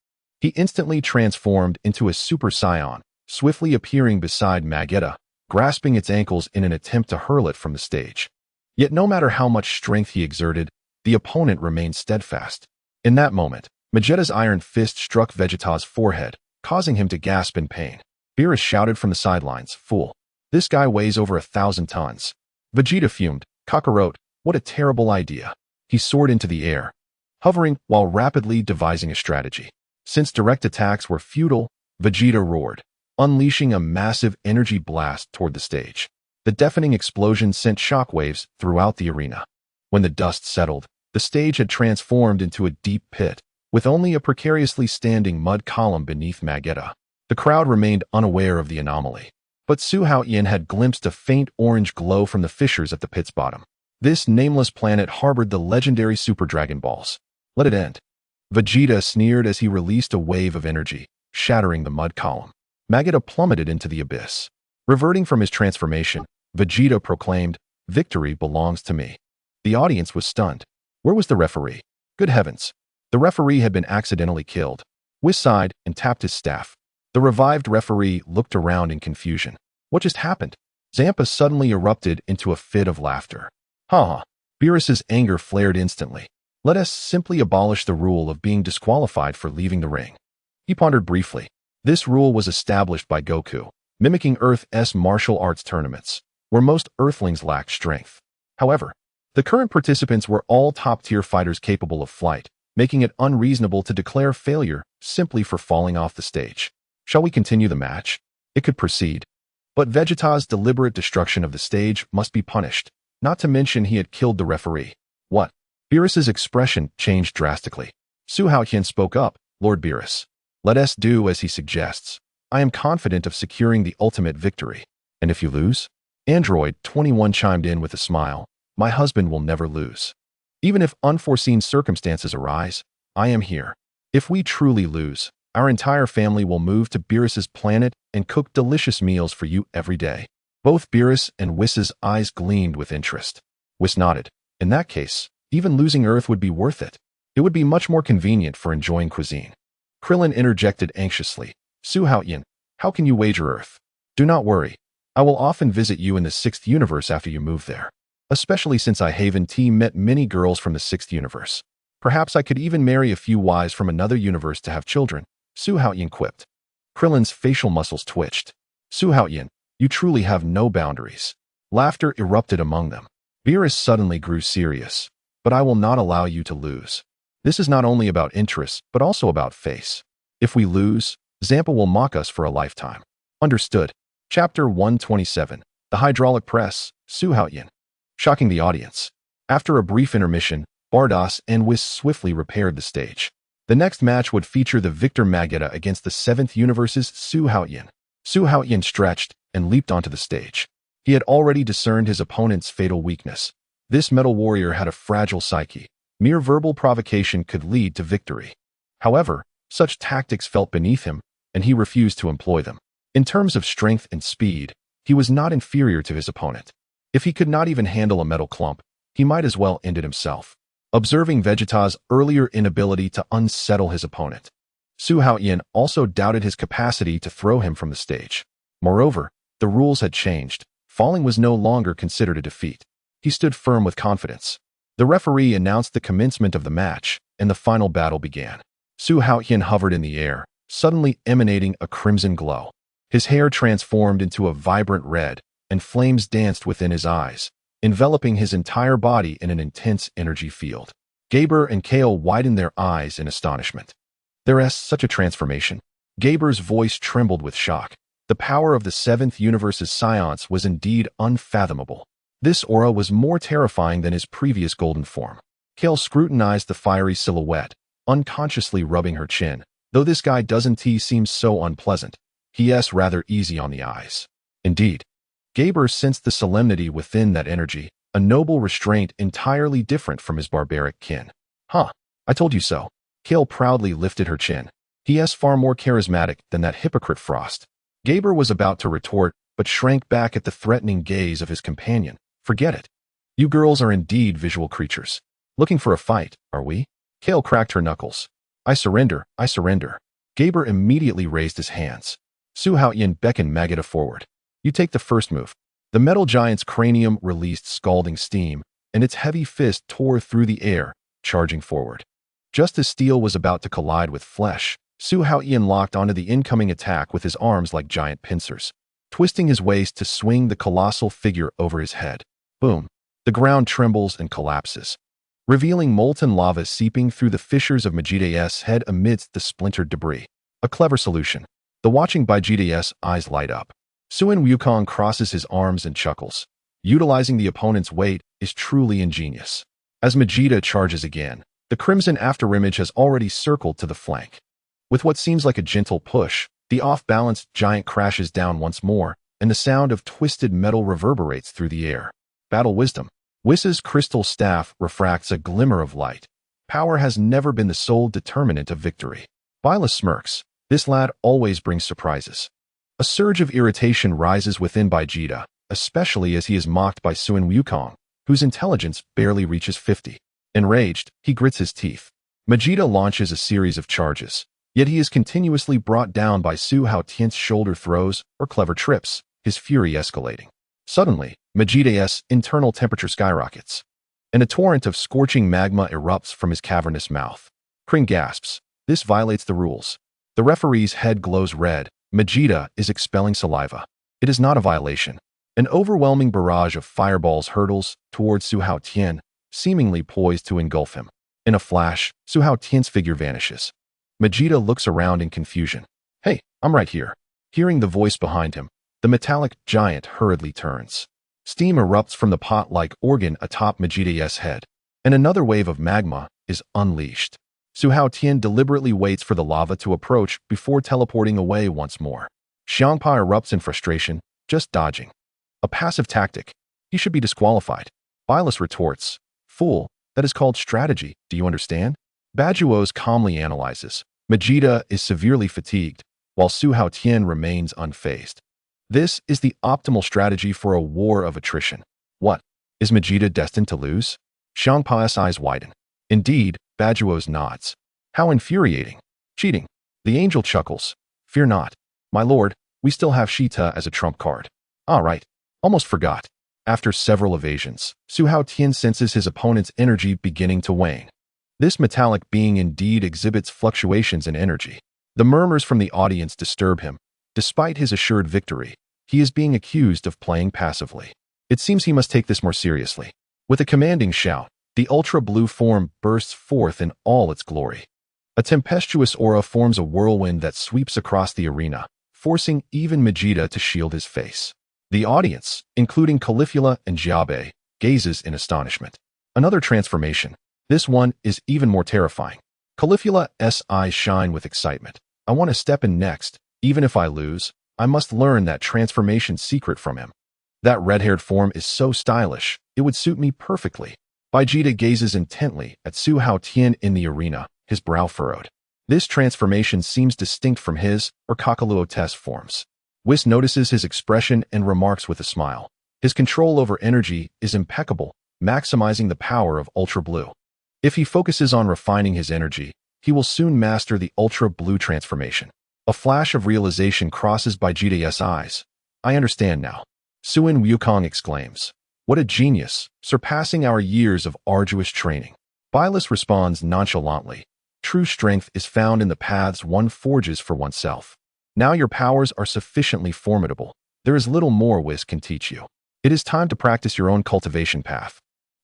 He instantly transformed into a Super Saiyan, swiftly appearing beside Vegeta, grasping its ankles in an attempt to hurl it from the stage. Yet no matter how much strength he exerted, the opponent remained steadfast. In that moment, Vegeta's iron fist struck Vegeta's forehead, causing him to gasp in pain. Beerus shouted from the sidelines, "Fool! This guy weighs over 1,000 tons." Vegeta fumed, "Kakarot, what a terrible idea." He soared into the air, hovering while rapidly devising a strategy. Since direct attacks were futile, Vegeta roared, unleashing a massive energy blast toward the stage. The deafening explosion sent shockwaves throughout the arena. When the dust settled, the stage had transformed into a deep pit, with only a precariously standing mud column beneath Vegeta. The crowd remained unaware of the anomaly, but Su Haotian had glimpsed a faint orange glow from the fissures at the pit's bottom. This nameless planet harbored the legendary Super Dragon Balls. Let it end. Vegeta sneered as he released a wave of energy, shattering the mud column. Vegeta plummeted into the abyss. Reverting from his transformation, Vegeta proclaimed, "Victory belongs to me." The audience was stunned. Where was the referee? Good heavens! The referee had been accidentally killed. Whis sighed and tapped his staff. The revived referee looked around in confusion. What just happened? Zampa suddenly erupted into a fit of laughter. Ha! Beerus's anger flared instantly. Let us simply abolish the rule of being disqualified for leaving the ring. He pondered briefly. This rule was established by Goku, mimicking Earth's martial arts tournaments, where most Earthlings lacked strength. However, the current participants were all top-tier fighters capable of flight, making it unreasonable to declare failure simply for falling off the stage. Shall we continue the match? It could proceed. But Vegeta's deliberate destruction of the stage must be punished, not to mention he had killed the referee. What? Beerus's expression changed drastically. Su Haotian spoke up, "Lord Beerus, let us do as he suggests. I am confident of securing the ultimate victory. And if you lose?" Android 21 chimed in with a smile, "My husband will never lose. Even if unforeseen circumstances arise, I am here. If we truly lose, our entire family will move to Beerus's planet and cook delicious meals for you every day." Both Beerus and Whis's eyes gleamed with interest. Whis nodded. In that case, even losing Earth would be worth it. It would be much more convenient for enjoying cuisine. Krillin interjected anxiously. "Su Haotian, how can you wager Earth? Do not worry. I will often visit you in the 6th universe after you move there. Especially since I haven't met many girls from the 6th universe. Perhaps I could even marry a few wives from another universe to have children," Su Haotian quipped. Krillin's facial muscles twitched. "Su Haotian, you truly have no boundaries." Laughter erupted among them. Beerus suddenly grew serious. "But I will not allow you to lose. This is not only about interests, but also about face. If we lose, Zampa will mock us for a lifetime." Understood. Chapter 127. The Hydraulic Press, Su Haotian. Shocking the audience. After a brief intermission, Bardoss and Whis swiftly repaired the stage. The next match would feature the victor Vegeta against the 7th universe's Su Haotian. Su Haotian stretched and leaped onto the stage. He had already discerned his opponent's fatal weakness. This metal warrior had a fragile psyche. Mere verbal provocation could lead to victory. However, such tactics felt beneath him, and he refused to employ them. In terms of strength and speed, he was not inferior to his opponent. If he could not even handle a metal clump, he might as well end it himself. Observing Vegeta's earlier inability to unsettle his opponent, Su Haotian also doubted his capacity to throw him from the stage. Moreover, the rules had changed. Falling was no longer considered a defeat. He stood firm with confidence. The referee announced the commencement of the match, and the final battle began. Su Haotian hovered in the air, suddenly emanating a crimson glow. His hair transformed into a vibrant red, and flames danced within his eyes, enveloping his entire body in an intense energy field. Gaber and Kale widened their eyes in astonishment. There's such a transformation. Gaber's voice trembled with shock. The power of the 7th universe's science was indeed unfathomable. This aura was more terrifying than his previous golden form. Kale scrutinized the fiery silhouette, unconsciously rubbing her chin. Though this guy doesn't seem so unpleasant, He is rather easy on the eyes. Indeed. Gaber sensed the solemnity within that energy, a noble restraint entirely different from his barbaric kin. Huh, I told you so. Kale proudly lifted her chin. He is far more charismatic than that hypocrite Frost. Gaber was about to retort, but shrank back at the threatening gaze of his companion. Forget it. You girls are indeed visual creatures. Looking for a fight, are we? Kale cracked her knuckles. I surrender, I surrender. Gaber immediately raised his hands. Su Haotian beckoned Magida forward. You take the first move. The metal giant's cranium released scalding steam, and its heavy fist tore through the air, charging forward. Just as steel was about to collide with flesh, Su Haotian locked onto the incoming attack with his arms like giant pincers, twisting his waist to swing the colossal figure over his head. Boom! The ground trembles and collapses, revealing molten lava seeping through the fissures of Vegeta's head amidst the splintered debris. A clever solution. The watching Vegeta's eyes light up. Suin Wukong crosses his arms and chuckles. Utilizing the opponent's weight is truly ingenious. As Vegeta charges again, the crimson afterimage has already circled to the flank. With what seems like a gentle push, the off-balanced giant crashes down once more, and the sound of twisted metal reverberates through the air. Battle wisdom. Whiss's crystal staff refracts a glimmer of light. Power has never been the sole determinant of victory. Bila smirks. This lad always brings surprises. A surge of irritation rises within Vegeta, especially as he is mocked by Suin Wukong, whose intelligence barely reaches 50. Enraged, he grits his teeth. Vegeta launches a series of charges, yet he is continuously brought down by Su Haotian's shoulder throws or clever trips, his fury escalating. Suddenly, Vegeta's internal temperature skyrockets, and a torrent of scorching magma erupts from his cavernous mouth. Krang gasps. This violates the rules. The referee's head glows red. Vegeta is expelling saliva. It is not a violation. An overwhelming barrage of fireballs hurtles towards Su Haotian, seemingly poised to engulf him. In a flash, Su Haotian's figure vanishes. Vegeta looks around in confusion. Hey, I'm right here. Hearing the voice behind him, the metallic giant hurriedly turns. Steam erupts from the pot-like organ atop Vegeta's head, and another wave of magma is unleashed. Su Haotian deliberately waits for the lava to approach before teleporting away once more. Xiangpa erupts in frustration, just dodging. A passive tactic. He should be disqualified. Bylus retorts. Fool, that is called strategy, do you understand? Bajuos calmly analyzes. Vegeta is severely fatigued, while Su Haotian remains unfazed. This is the optimal strategy for a war of attrition. What? Is Vegeta destined to lose? Xiangpa's eyes widen. Indeed, Bajuos nods. How infuriating. Cheating. The angel chuckles. Fear not. My lord, we still have Shita as a trump card. Ah, right. Almost forgot. After several evasions, Su Haotian senses his opponent's energy beginning to wane. This metallic being indeed exhibits fluctuations in energy. The murmurs from the audience disturb him. Despite his assured victory, he is being accused of playing passively. It seems he must take this more seriously. With a commanding shout, the ultra-blue form bursts forth in all its glory. A tempestuous aura forms a whirlwind that sweeps across the arena, forcing even Vegeta to shield his face. The audience, including Caulifla and Xiaobai, gazes in astonishment. Another transformation. This one is even more terrifying. Caulifla's eyes shine with excitement. I want to step in next. Even if I lose, I must learn that transformation secret from him. That red-haired form is so stylish, it would suit me perfectly. Vegeta gazes intently at Su Haotian in the arena, his brow furrowed. This transformation seems distinct from his or Kakaluo's forms. Whis notices his expression and remarks with a smile. His control over energy is impeccable, maximizing the power of Ultra Blue. If he focuses on refining his energy, he will soon master the Ultra Blue transformation. A flash of realization crosses Vegeta's eyes. I understand now. Suin Wukong exclaims. What a genius, surpassing our years of arduous training. Bylus responds nonchalantly. True strength is found in the paths one forges for oneself. Now your powers are sufficiently formidable. There is little more Whis can teach you. It is time to practice your own cultivation path.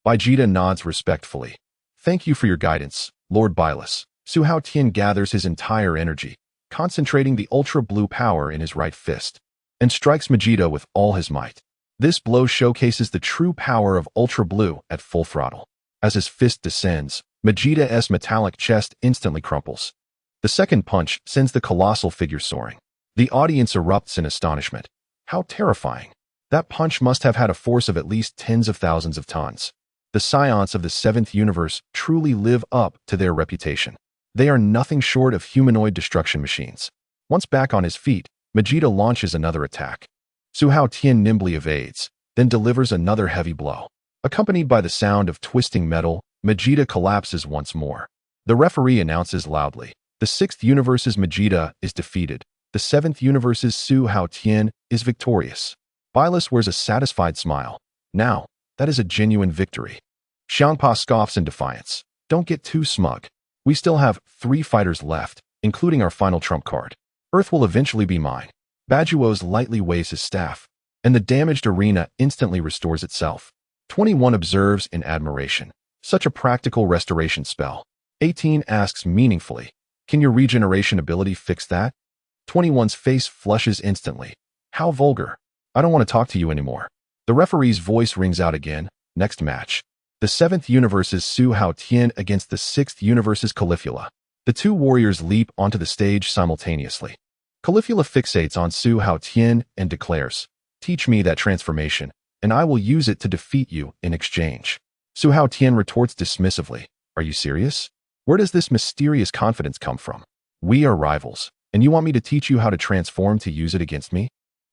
Vegeta nods respectfully. Thank you for your guidance, Lord Bylus. Su Haotian gathers his entire energy, concentrating the ultra-blue power in his right fist, and strikes Vegeta with all his might. This blow showcases the true power of Ultra Blue at full throttle. As his fist descends, Vegeta's metallic chest instantly crumples. The second punch sends the colossal figure soaring. The audience erupts in astonishment. How terrifying. That punch must have had a force of at least tens of thousands of tons. The Saiyans of the 7th universe truly live up to their reputation. They are nothing short of humanoid destruction machines. Once back on his feet, Vegeta launches another attack. Su Haotian nimbly evades, then delivers another heavy blow. Accompanied by the sound of twisting metal, Vegeta collapses once more. The referee announces loudly, the 6th universe's Vegeta is defeated. The 7th universe's Su Haotian is victorious. Bylus wears a satisfied smile. Now, that is a genuine victory. Xiangpa scoffs in defiance. Don't get too smug. We still have 3 fighters left, including our final trump card. Earth will eventually be mine. Bajuos lightly waves his staff, and the damaged arena instantly restores itself. 21 observes in admiration. Such a practical restoration spell. 18 asks meaningfully, can your regeneration ability fix that? 21's face flushes instantly. How vulgar. I don't want to talk to you anymore. The referee's voice rings out again. Next match. The 7th universe's Su Haotian against the 6th universe's Caulifula. The two warriors leap onto the stage simultaneously. Caulifula fixates on Su Haotian and declares, teach me that transformation, and I will use it to defeat you in exchange. Su Haotian retorts dismissively, are you serious? Where does this mysterious confidence come from? We are rivals, and you want me to teach you how to transform to use it against me?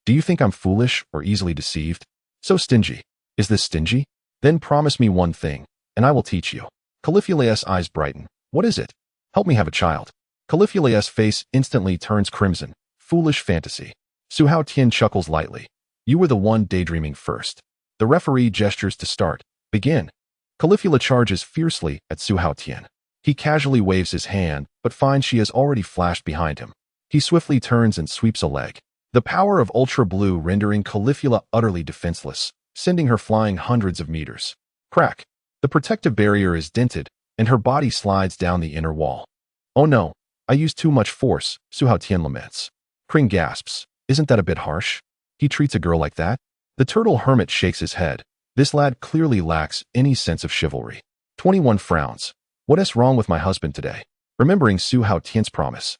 Do you think I'm foolish or easily deceived? So stingy. Is this stingy? Then promise me one thing, and I will teach you. Caulifula's eyes brighten. What is it? Help me have a child. Caulifula's face instantly turns crimson. Foolish fantasy. Su Haotian chuckles lightly. You were the one daydreaming first. The referee gestures to start. Begin. Caulifula charges fiercely at Su Haotian. He casually waves his hand, but finds she has already flashed behind him. He swiftly turns and sweeps a leg. The power of Ultra Blue rendering Caulifula utterly defenseless, sending her flying hundreds of meters. Crack. The protective barrier is dented, and her body slides down the inner wall. Oh no, I used too much force, Su Haotian laments. Kring gasps. Isn't that a bit harsh? He treats a girl like that? The turtle hermit shakes his head. This lad clearly lacks any sense of chivalry. 21 frowns. What is wrong with my husband today? Remembering Su Haotian's promise.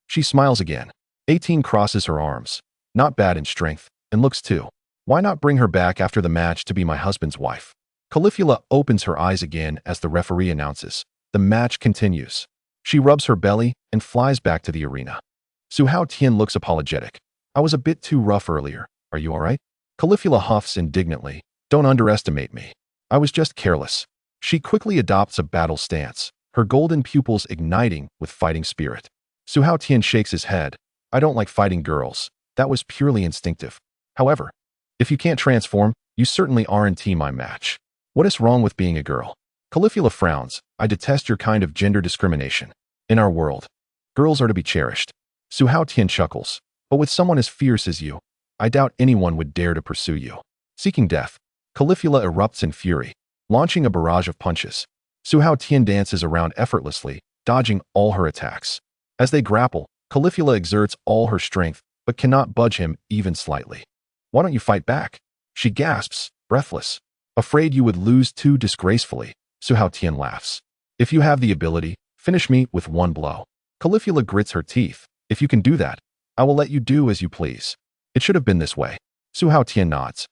She smiles again. 18 crosses her arms. Not bad in strength, and looks too. Why not bring her back after the match to be my husband's wife? Caulifula opens her eyes again as the referee announces. The match continues. She rubs her belly and flies back to the arena. Su Haotian looks apologetic. I was a bit too rough earlier. Are you all right? Caulifula huffs indignantly. Don't underestimate me. I was just careless. She quickly adopts a battle stance, her golden pupils igniting with fighting spirit. Su Haotian shakes his head. I don't like fighting girls. That was purely instinctive. However, if you can't transform, you certainly aren't my match. What is wrong with being a girl? Caulifula frowns. I detest your kind of gender discrimination. In our world, girls are to be cherished. Su Haotian chuckles. But with someone as fierce as you, I doubt anyone would dare to pursue you. Seeking death, Caulifula erupts in fury, launching a barrage of punches. Su Haotian dances around effortlessly, dodging all her attacks. As they grapple, Caulifula exerts all her strength, but cannot budge him even slightly. Why don't you fight back? She gasps, breathless. Afraid you would lose too disgracefully, Su Haotian laughs. If you have the ability, finish me with one blow. Caulifula grits her teeth. If you can do that, I will let you do as you please. It should have been this way. Su Haotian nods.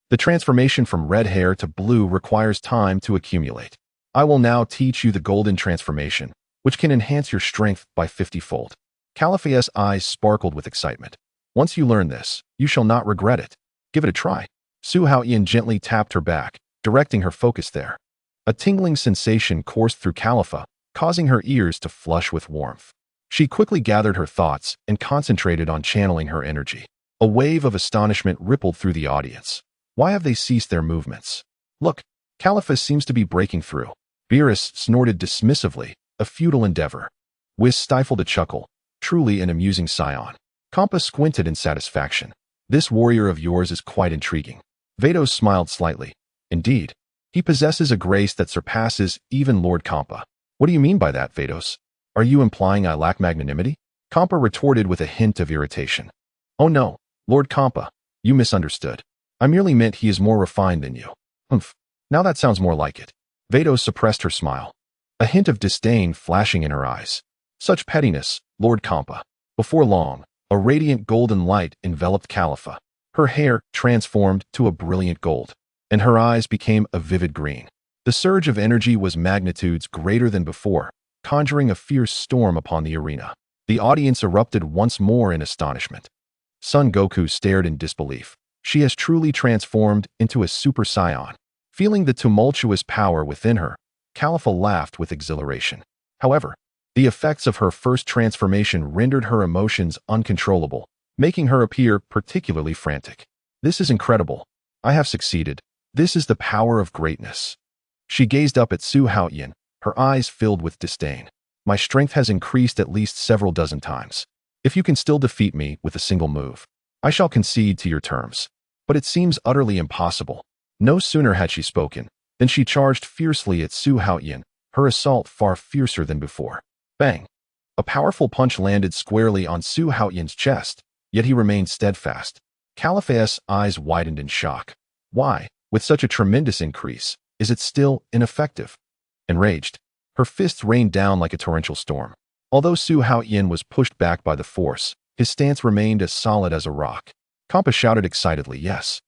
The transformation from red hair to blue requires time to accumulate. I will now teach you the golden transformation, which can enhance your strength by 50-fold. Caulifula's eyes sparkled with excitement. Once you learn this, you shall not regret it. Give it a try. Su Haotian gently tapped her back, directing her focus there. A tingling sensation coursed through Caulifla, causing her ears to flush with warmth. She quickly gathered her thoughts and concentrated on channeling her energy. A wave of astonishment rippled through the audience. Why have they ceased their movements? Look, Caulifla seems to be breaking through. Beerus snorted dismissively, a futile endeavor. Whis stifled a chuckle. Truly an amusing scion. Kampa squinted in satisfaction. This warrior of yours is quite intriguing. Vados smiled slightly. Indeed, he possesses a grace that surpasses even Lord Kampa. What do you mean by that, Vados? Are you implying I lack magnanimity? Kampa retorted with a hint of irritation. Oh no, Lord Kampa, you misunderstood. I merely meant he is more refined than you. Humph, now that sounds more like it. Vados suppressed her smile, a hint of disdain flashing in her eyes. Such pettiness, Lord Kampa. Before long, A radiant golden light enveloped Califa. Her hair transformed to a brilliant gold, and her eyes became a vivid green. The surge of energy was magnitudes greater than before, conjuring a fierce storm upon the arena. The audience erupted once more in astonishment. Son Goku stared in disbelief. She has truly transformed into a Super Saiyan. Feeling the tumultuous power within her, Califa laughed with exhilaration. However, the effects of her first transformation rendered her emotions uncontrollable, making her appear particularly frantic. This is incredible. I have succeeded. This is the power of greatness. She gazed up at Su Haotian, her eyes filled with disdain. My strength has increased at least several dozen times. If you can still defeat me with a single move, I shall concede to your terms. But it seems utterly impossible. No sooner had she spoken than she charged fiercely at Su Haotian, her assault far fiercer than before. Bang! A powerful punch landed squarely on Su Haotian's chest, yet he remained steadfast. Califa's eyes widened in shock. Why, with such a tremendous increase, is it still ineffective? Enraged, her fists rained down like a torrential storm. Although Su Haotian was pushed back by the force, his stance remained as solid as a rock. Kampa shouted excitedly, yes.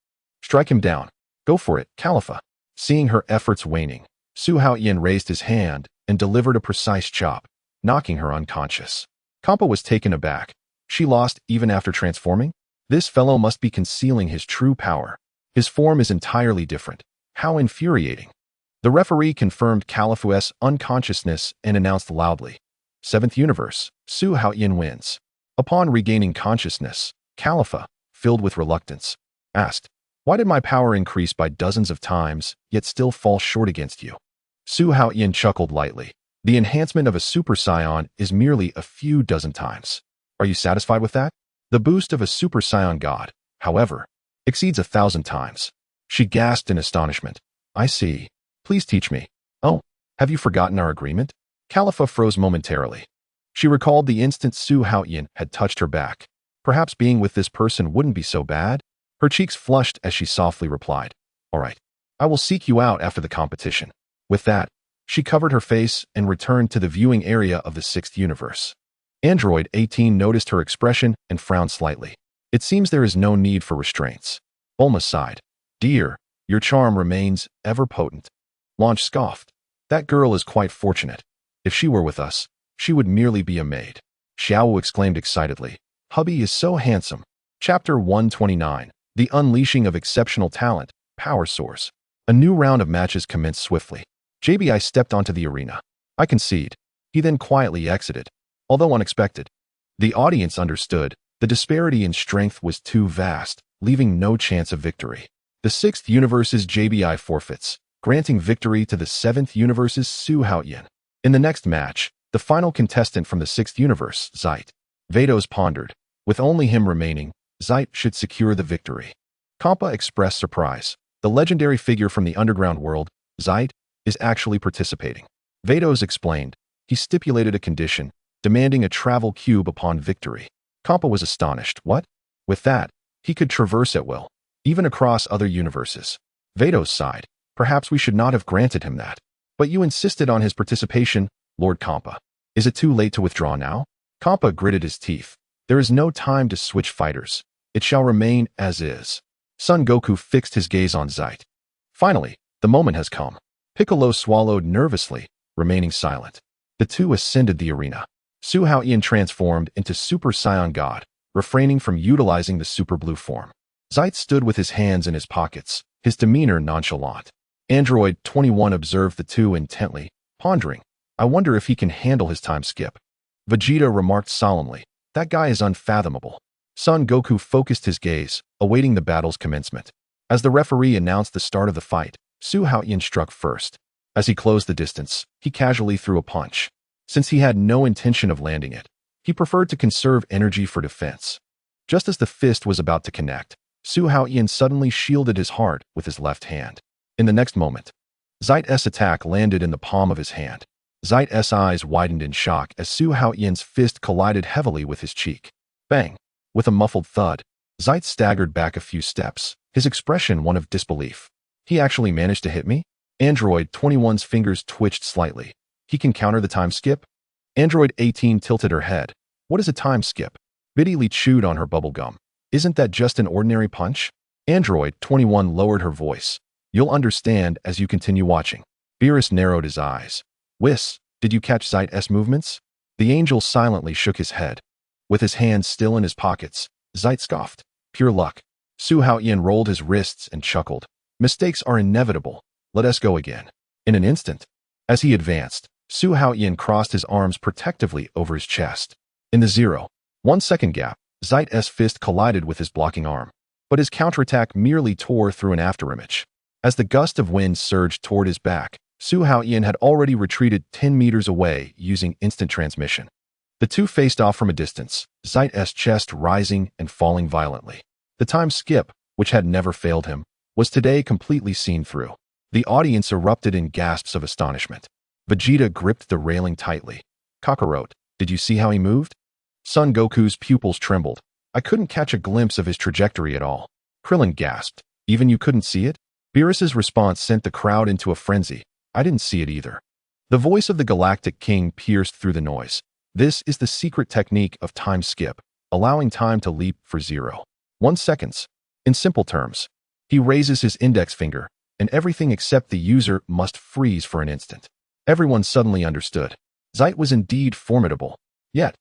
Strike him down. Go for it, Califa. Seeing her efforts waning, Su Haotian raised his hand and delivered a precise chop, knocking her unconscious. Kampa was taken aback. She lost even after transforming? This fellow must be concealing his true power. His form is entirely different. How infuriating. The referee confirmed Califa's unconsciousness and announced loudly, 7th Universe, Su Haotian wins. Upon regaining consciousness, Califa, filled with reluctance, asked, why did my power increase by dozens of times, yet still fall short against you? Su Haotian chuckled lightly. The enhancement of a Super Saiyan is merely a few dozen times. Are you satisfied with that? The boost of a Super Saiyan god, however, exceeds 1,000 times. She gasped in astonishment. I see. Please teach me. Oh, have you forgotten our agreement? Califa froze momentarily. She recalled the instant Su Haotian had touched her back. Perhaps being with this person wouldn't be so bad? Her cheeks flushed as she softly replied, all right, I will seek you out after the competition. With that, she covered her face and returned to the viewing area of the 6th universe. Android 18 noticed her expression and frowned slightly. It seems there is no need for restraints. Bulma sighed. Dear, your charm remains ever potent. Launch scoffed. That girl is quite fortunate. If she were with us, she would merely be a maid. Xiao exclaimed excitedly. Hubby is so handsome. Chapter 129. The Unleashing of Exceptional Talent, Power Source. A new round of matches commenced swiftly. JBI stepped onto the arena. I concede. He then quietly exited. Although unexpected, the audience understood the disparity in strength was too vast, leaving no chance of victory. The 6th universe's JBI forfeits, granting victory to the 7th universe's Su Haotian. In the next match, the final contestant from the 6th universe, Zeit. Vados pondered. With only him remaining, Zeit should secure the victory. Kampa expressed surprise. The legendary figure from the underground world, Zeit, is actually participating. Vados explained. He stipulated a condition, demanding a travel cube upon victory. Kampa was astonished. What? With that, he could traverse at will, even across other universes. Vados sighed. Perhaps we should not have granted him that. But you insisted on his participation, Lord Kampa. Is it too late to withdraw now? Kampa gritted his teeth. There is no time to switch fighters. It shall remain as is. Son Goku fixed his gaze on Zeit. Finally, the moment has come. Piccolo swallowed nervously, remaining silent. The two ascended the arena. Su Haotian transformed into Super Saiyan God, refraining from utilizing the Super Blue form. Zeit stood with his hands in his pockets, his demeanor nonchalant. Android 21 observed the two intently, pondering. I wonder if he can handle his time skip. Vegeta remarked solemnly. That guy is unfathomable. Son Goku focused his gaze, awaiting the battle's commencement. As the referee announced the start of the fight, Su Haotian struck first. As he closed the distance, he casually threw a punch. Since he had no intention of landing it, he preferred to conserve energy for defense. Just as the fist was about to connect, Su Haotian suddenly shielded his heart with his left hand. In the next moment, Zeit's attack landed in the palm of his hand. Zeit's eyes widened in shock as Su Haotian's fist collided heavily with his cheek. Bang! With a muffled thud, Zeit staggered back a few steps, his expression one of disbelief. He actually managed to hit me? Android 21's fingers twitched slightly. He can counter the time skip? Android 18 tilted her head. What is a time skip? Bitterly chewed on her bubble gum. Isn't that just an ordinary punch? Android 21 lowered her voice. You'll understand as you continue watching. Beerus narrowed his eyes. Whis, did you catch Zite's movements? The angel silently shook his head. With his hands still in his pockets, Zite scoffed. Pure luck. Su Haotian rolled his wrists and chuckled. Mistakes are inevitable. Let us go again. In an instant, as he advanced, Su Haotian crossed his arms protectively over his chest. In the 0.1 second gap, Zite's fist collided with his blocking arm, but his counterattack merely tore through an afterimage. As the gust of wind surged toward his back, Su Haotian had already retreated 10 meters away using instant transmission. The two faced off from a distance, Zite's chest rising and falling violently. The time skip, which had never failed him, was today completely seen through. The audience erupted in gasps of astonishment. Vegeta gripped the railing tightly. Kakarot, did you see how he moved? Son Goku's pupils trembled. I couldn't catch a glimpse of his trajectory at all. Krillin gasped. Even you couldn't see it? Beerus's response sent the crowd into a frenzy. I didn't see it either. The voice of the Galactic King pierced through the noise. This is the secret technique of time skip, allowing time to leap for 0.1 seconds. In simple terms, he raises his index finger, and everything except the user must freeze for an instant. Everyone suddenly understood. Zite was indeed formidable. Yet,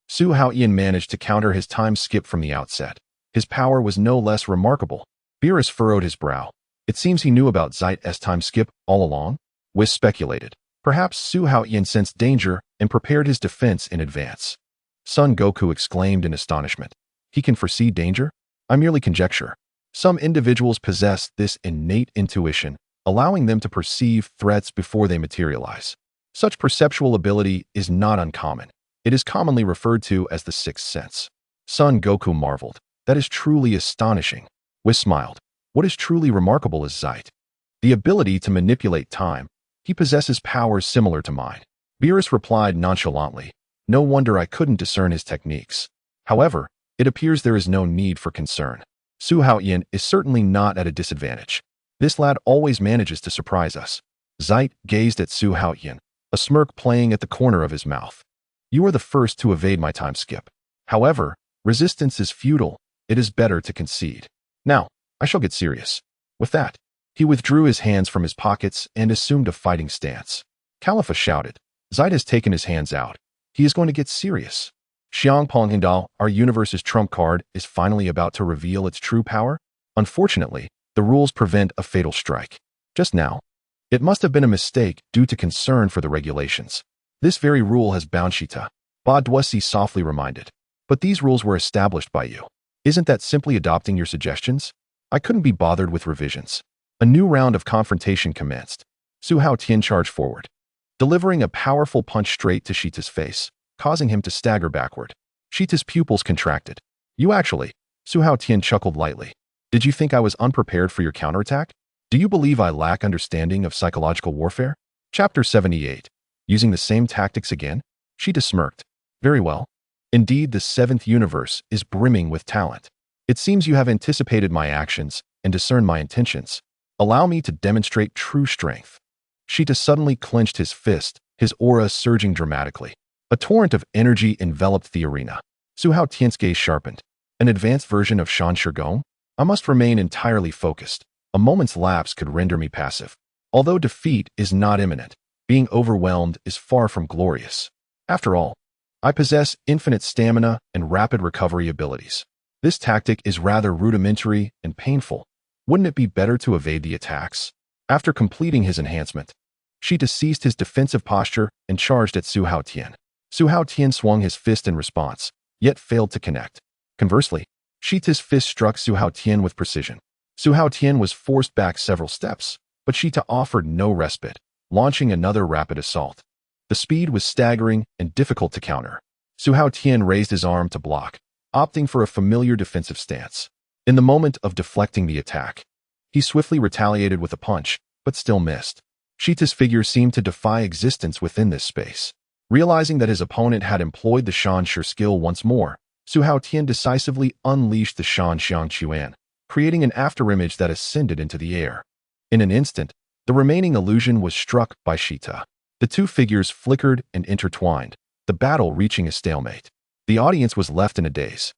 Su Haotian managed to counter his time skip from the outset. His power was no less remarkable. Beerus furrowed his brow. It seems he knew about Zite's time skip all along. Whis speculated. Perhaps Su Haotian sensed danger and prepared his defense in advance. Son Goku exclaimed in astonishment. He can foresee danger? I merely conjecture. Some individuals possess this innate intuition, allowing them to perceive threats before they materialize. Such perceptual ability is not uncommon. It is commonly referred to as the sixth sense. Son Goku marveled. That is truly astonishing. Whis smiled. What is truly remarkable is Zite. The ability to manipulate time. He possesses powers similar to mine. Beerus replied nonchalantly. No wonder I couldn't discern his techniques. However, it appears there is no need for concern. Su Haotian is certainly not at a disadvantage. This lad always manages to surprise us. Zite gazed at Su Haotian, a smirk playing at the corner of his mouth. You are the first to evade my time skip. However, resistance is futile. It is better to concede. Now, I shall get serious. With that, he withdrew his hands from his pockets and assumed a fighting stance. Khalifa shouted. Zite has taken his hands out. He is going to get serious. Xiang Ponghindao, our universe's trump card, is finally about to reveal its true power. Unfortunately, the rules prevent a fatal strike. Just now, it must have been a mistake due to concern for the regulations. This very rule has bound Shita. Ba Dwasi softly reminded. But these rules were established by you. Isn't that simply adopting your suggestions? I couldn't be bothered with revisions. A new round of confrontation commenced. Su Haotian charged forward, delivering a powerful punch straight to Shita's face, causing him to stagger backward. Shita's pupils contracted. You actually, Su Haotian chuckled lightly. Did you think I was unprepared for your counterattack? Do you believe I lack understanding of psychological warfare? Chapter 78. Using the same tactics again? Shita smirked. Very well. Indeed, the seventh universe is brimming with talent. It seems you have anticipated my actions and discerned my intentions. Allow me to demonstrate true strength. Shita suddenly clenched his fist, his aura surging dramatically. A torrent of energy enveloped the arena. Su Haotian's gaze sharpened. An advanced version of Shan Shigong? I must remain entirely focused. A moment's lapse could render me passive. Although defeat is not imminent, being overwhelmed is far from glorious. After all, I possess infinite stamina and rapid recovery abilities. This tactic is rather rudimentary and painful. Wouldn't it be better to evade the attacks? After completing his enhancement, Shita ceased his defensive posture and charged at Su Haotian. Su Haotian swung his fist in response, yet failed to connect. Conversely, Shita's fist struck Su Haotian with precision. Su Haotian was forced back several steps, but Shita offered no respite, launching another rapid assault. The speed was staggering and difficult to counter. Su Haotian raised his arm to block, opting for a familiar defensive stance. In the moment of deflecting the attack, he swiftly retaliated with a punch, but still missed. Shita's figure seemed to defy existence within this space. Realizing that his opponent had employed the Shan Shi skill once more, Su Haotian decisively unleashed the Shan Xiang Chuan, creating an afterimage that ascended into the air. In an instant, the remaining illusion was struck by Shita. The two figures flickered and intertwined, the battle reaching a stalemate. The audience was left in a daze.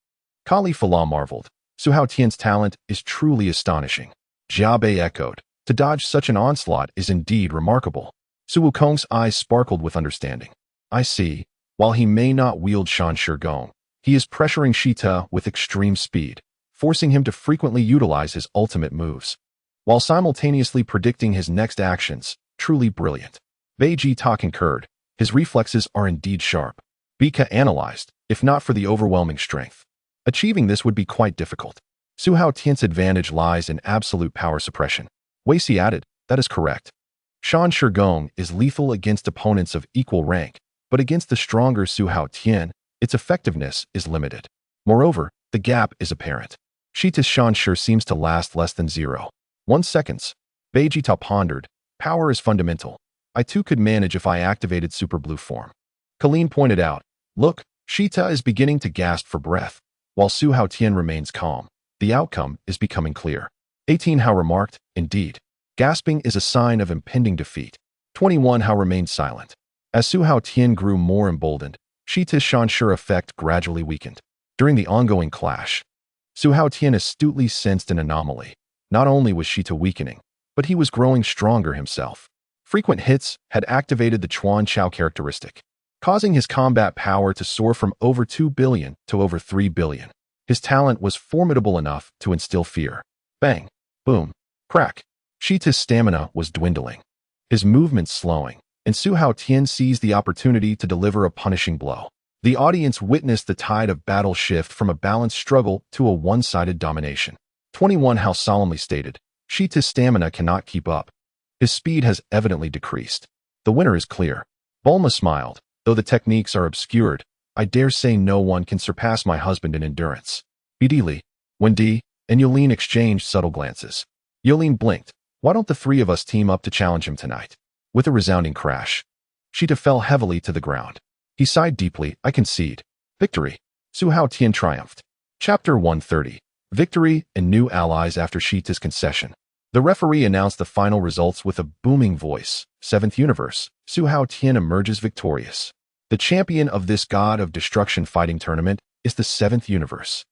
Kali Fala marveled. Su Haotian's talent is truly astonishing. Jia Bei echoed. To dodge such an onslaught is indeed remarkable. Su Wukong's eyes sparkled with understanding. I see. While he may not wield Shenron, he is pressuring Shita with extreme speed, forcing him to frequently utilize his ultimate moves, while simultaneously predicting his next actions. Truly brilliant. Vegeta concurred. His reflexes are indeed sharp. Bika analyzed. If not for the overwhelming strength, achieving this would be quite difficult. Su Haotian's advantage lies in absolute power suppression. Wei Si added, that is correct. Shenron is lethal against opponents of equal rank, but against the stronger Su Haotian, its effectiveness is limited. Moreover, the gap is apparent. Shita's Shenron seems to last less than 0.1 seconds. Vegeta pondered. Power is fundamental. I too could manage if I activated Super Blue form. Colleen pointed out, look, Shita is beginning to gasp for breath, while Su Haotian remains calm. The outcome is becoming clear. 18 How remarked, indeed. Gasping is a sign of impending defeat. 21 How remained silent. As Su Haotian grew more emboldened, Shita's Shenron effect gradually weakened. During the ongoing clash, Su Haotian astutely sensed an anomaly. Not only was Shita weakening, but he was growing stronger himself. Frequent hits had activated the Chuan Chao characteristic, causing his combat power to soar from over 2 billion to over 3 billion. His talent was formidable enough to instill fear. Bang! Boom! Crack! Shita's stamina was dwindling, his movements slowing, and Su Haotian seized the opportunity to deliver a punishing blow. The audience witnessed the tide of battle shift from a balanced struggle to a one-sided domination. 21 How solemnly stated, Shita's stamina cannot keep up. His speed has evidently decreased. The winner is clear. Bulma smiled. Though the techniques are obscured, I dare say no one can surpass my husband in endurance. Bidili, Wendy, and Yulin exchanged subtle glances. Yulin blinked. Why don't the three of us team up to challenge him tonight? With a resounding crash, Shita fell heavily to the ground. He sighed deeply. I concede. Victory. Su Haotian triumphed. Chapter 130. Victory and new allies after Shita's concession. The referee announced the final results with a booming voice. 7th Universe. Su Haotian emerges victorious. The champion of this God of Destruction fighting tournament is the 7th Universe.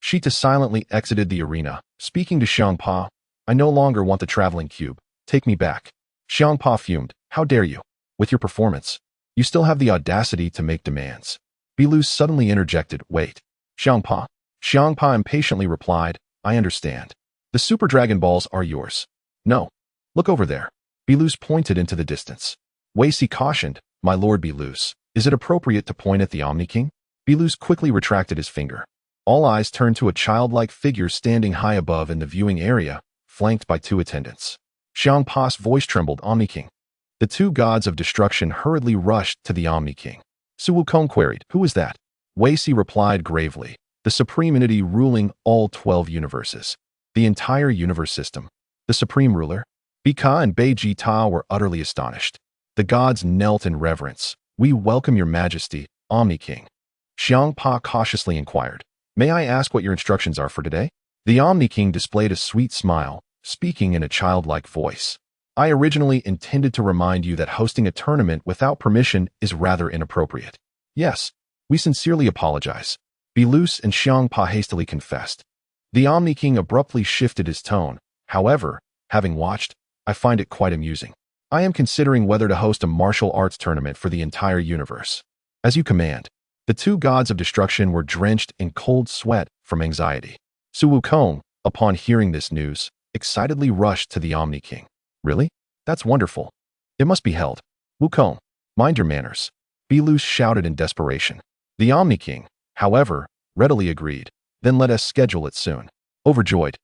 Shita silently exited the arena, speaking to Xiangpa. I no longer want the traveling cube. Take me back. Xiangpa fumed. How dare you? With your performance, you still have the audacity to make demands. Biluz suddenly interjected. Wait. Xiangpa. Xiangpa impatiently replied. I understand. The Super Dragon Balls are yours. No. Look over there. Biluz pointed into the distance. Wei Si cautioned. My lord Biluz, is it appropriate to point at the Omni King? Biluz quickly retracted his finger. All eyes turned to a childlike figure standing high above in the viewing area, flanked by 2 attendants. Xiangpa's voice trembled. Omni King. The 2 gods of destruction hurriedly rushed to the Omni King. Su Wukong queried, who is that? Wei Si replied gravely, the supreme entity ruling all 12 universes. The entire universe system. The supreme ruler. Bika and Vegeta were utterly astonished. The gods knelt in reverence. We welcome your majesty, Omni King. Xiangpa cautiously inquired, may I ask what your instructions are for today? The Omni King displayed a sweet smile, speaking in a childlike voice. I originally intended to remind you that hosting a tournament without permission is rather inappropriate. Yes, we sincerely apologize. Biluz and Xiangpa hastily confessed. The Omni King abruptly shifted his tone. However, having watched, I find it quite amusing. I am considering whether to host a martial arts tournament for the entire universe. As you command. The 2 gods of destruction were drenched in cold sweat from anxiety. Su Wukong, upon hearing this news, excitedly rushed to the Omni King. Really? That's wonderful. It must be held. Wukong, mind your manners. Biluz shouted in desperation. The Omni King, however, readily agreed. Then let us schedule it soon. Overjoyed,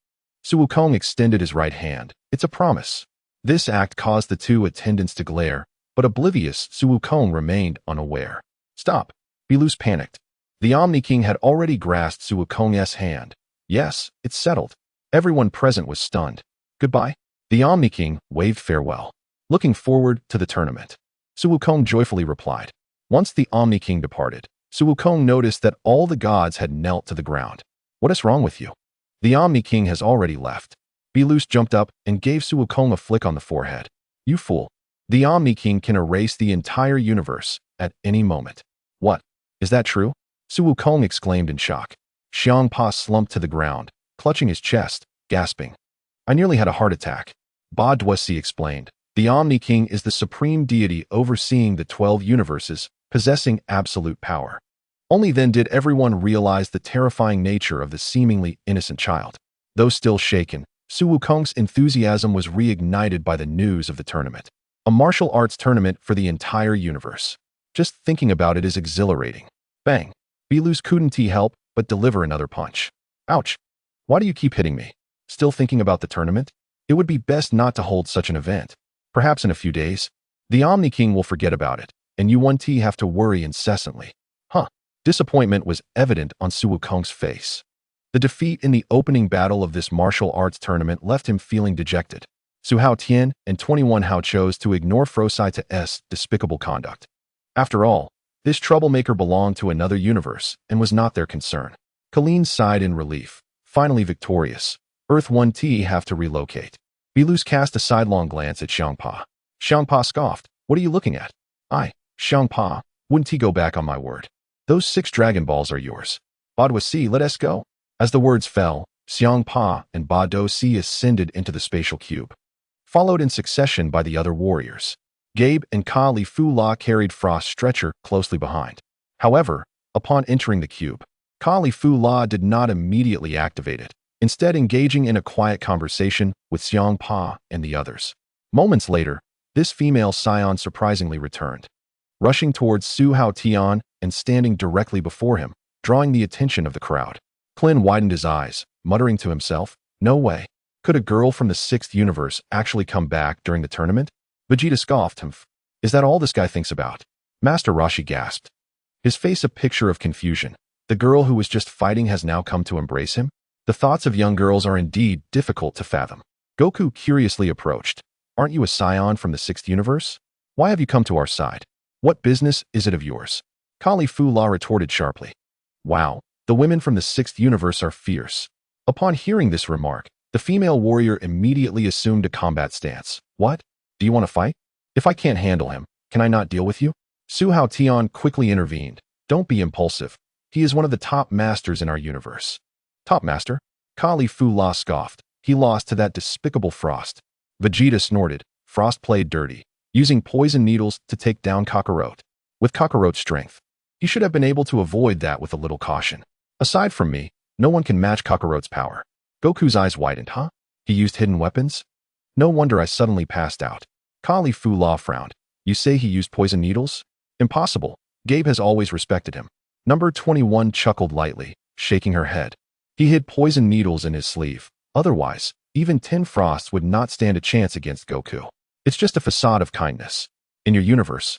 Su Wukong extended his right hand. It's a promise. This act caused the 2 attendants to glare, but oblivious Su Wukong remained unaware. Stop. Biluz panicked. The Omni King had already grasped Su Wukong's hand. Yes, it's settled. Everyone present was stunned. Goodbye. The Omni King waved farewell. Looking forward to the tournament. Su Wukong joyfully replied. Once the Omni King departed, Su Wukong noticed that all the gods had knelt to the ground. What is wrong with you? The Omni King has already left. Biluz jumped up and gave Su Wukong a flick on the forehead. You fool. The Omni King can erase the entire universe at any moment. What? Is that true? Su Wukong exclaimed in shock. Xiang Pa slumped to the ground, clutching his chest, gasping. I nearly had a heart attack. Ba Duosi explained. The Omni King is the supreme deity overseeing the 12 universes, possessing absolute power. Only then did everyone realize the terrifying nature of the seemingly innocent child. Though still shaken, Su Wukong's enthusiasm was reignited by the news of the tournament. A martial arts tournament for the entire universe. Just thinking about it is exhilarating. Bang. Belu's couldn't help but deliver another punch. Ouch. Why do you keep hitting me? Still thinking about the tournament? It would be best not to hold such an event. Perhaps in a few days, the Omni King will forget about it, and you 1T have to worry incessantly. Huh. Disappointment was evident on Su Wukong's face. The defeat in the opening battle of this martial arts tournament left him feeling dejected. Su Haotian and 21 Hao chose to ignore Frosita's despicable conduct. After all, this troublemaker belonged to another universe and was not their concern. Colleen sighed in relief. Finally victorious. Earth 1T have to relocate. Belus cast a sidelong glance at Xiang Pa. Xiang Pa scoffed. What are you looking at? Xiang Pa, wouldn't he go back on my word? Those 6 Dragon Balls are yours. Ba Duosi, let us go. As the words fell, Xiang Pa and Ba Duosi ascended into the spatial cube, followed in succession by the other warriors. Gabe and Ka Li Fu La carried Frost's stretcher closely behind. However, upon entering the cube, Ka Li Fu La did not immediately activate it, instead engaging in a quiet conversation with Xiang Pa and the others. Moments later, this female Saiyan surprisingly returned, rushing towards Su Haotian and standing directly before him, drawing the attention of the crowd. Clin widened his eyes, muttering to himself, no way. Could a girl from the 6th universe actually come back during the tournament? Vegeta scoffed. Is that all this guy thinks about? Master Roshi gasped, his face a picture of confusion. The girl who was just fighting has now come to embrace him? The thoughts of young girls are indeed difficult to fathom. Goku curiously approached. Aren't you a Saiyan from the 6th universe? Why have you come to our side? What business is it of yours? Ka Li Fu La retorted sharply. Wow, the women from the 6th universe are fierce. Upon hearing this remark, the female warrior immediately assumed a combat stance. What? Do you want to fight? If I can't handle him, can I not deal with you? Su Haotian quickly intervened. Don't be impulsive. He is one of the top masters in our universe. Top master? Ka Li Fu La scoffed. He lost to that despicable Frost. Vegeta snorted. Frost played dirty, using poison needles to take down Kakarot. With Kakarot's strength, he should have been able to avoid that with a little caution. Aside from me, no one can match Kakarot's power. Goku's eyes widened. Huh? He used hidden weapons? No wonder I suddenly passed out. Ka Li Fu La frowned. You say he used poison needles? Impossible. Gabe has always respected him. Number 21 chuckled lightly, shaking her head. He hid poison needles in his sleeve. Otherwise, even 10 Frosts would not stand a chance against Goku. It's just a facade of kindness. In your universe,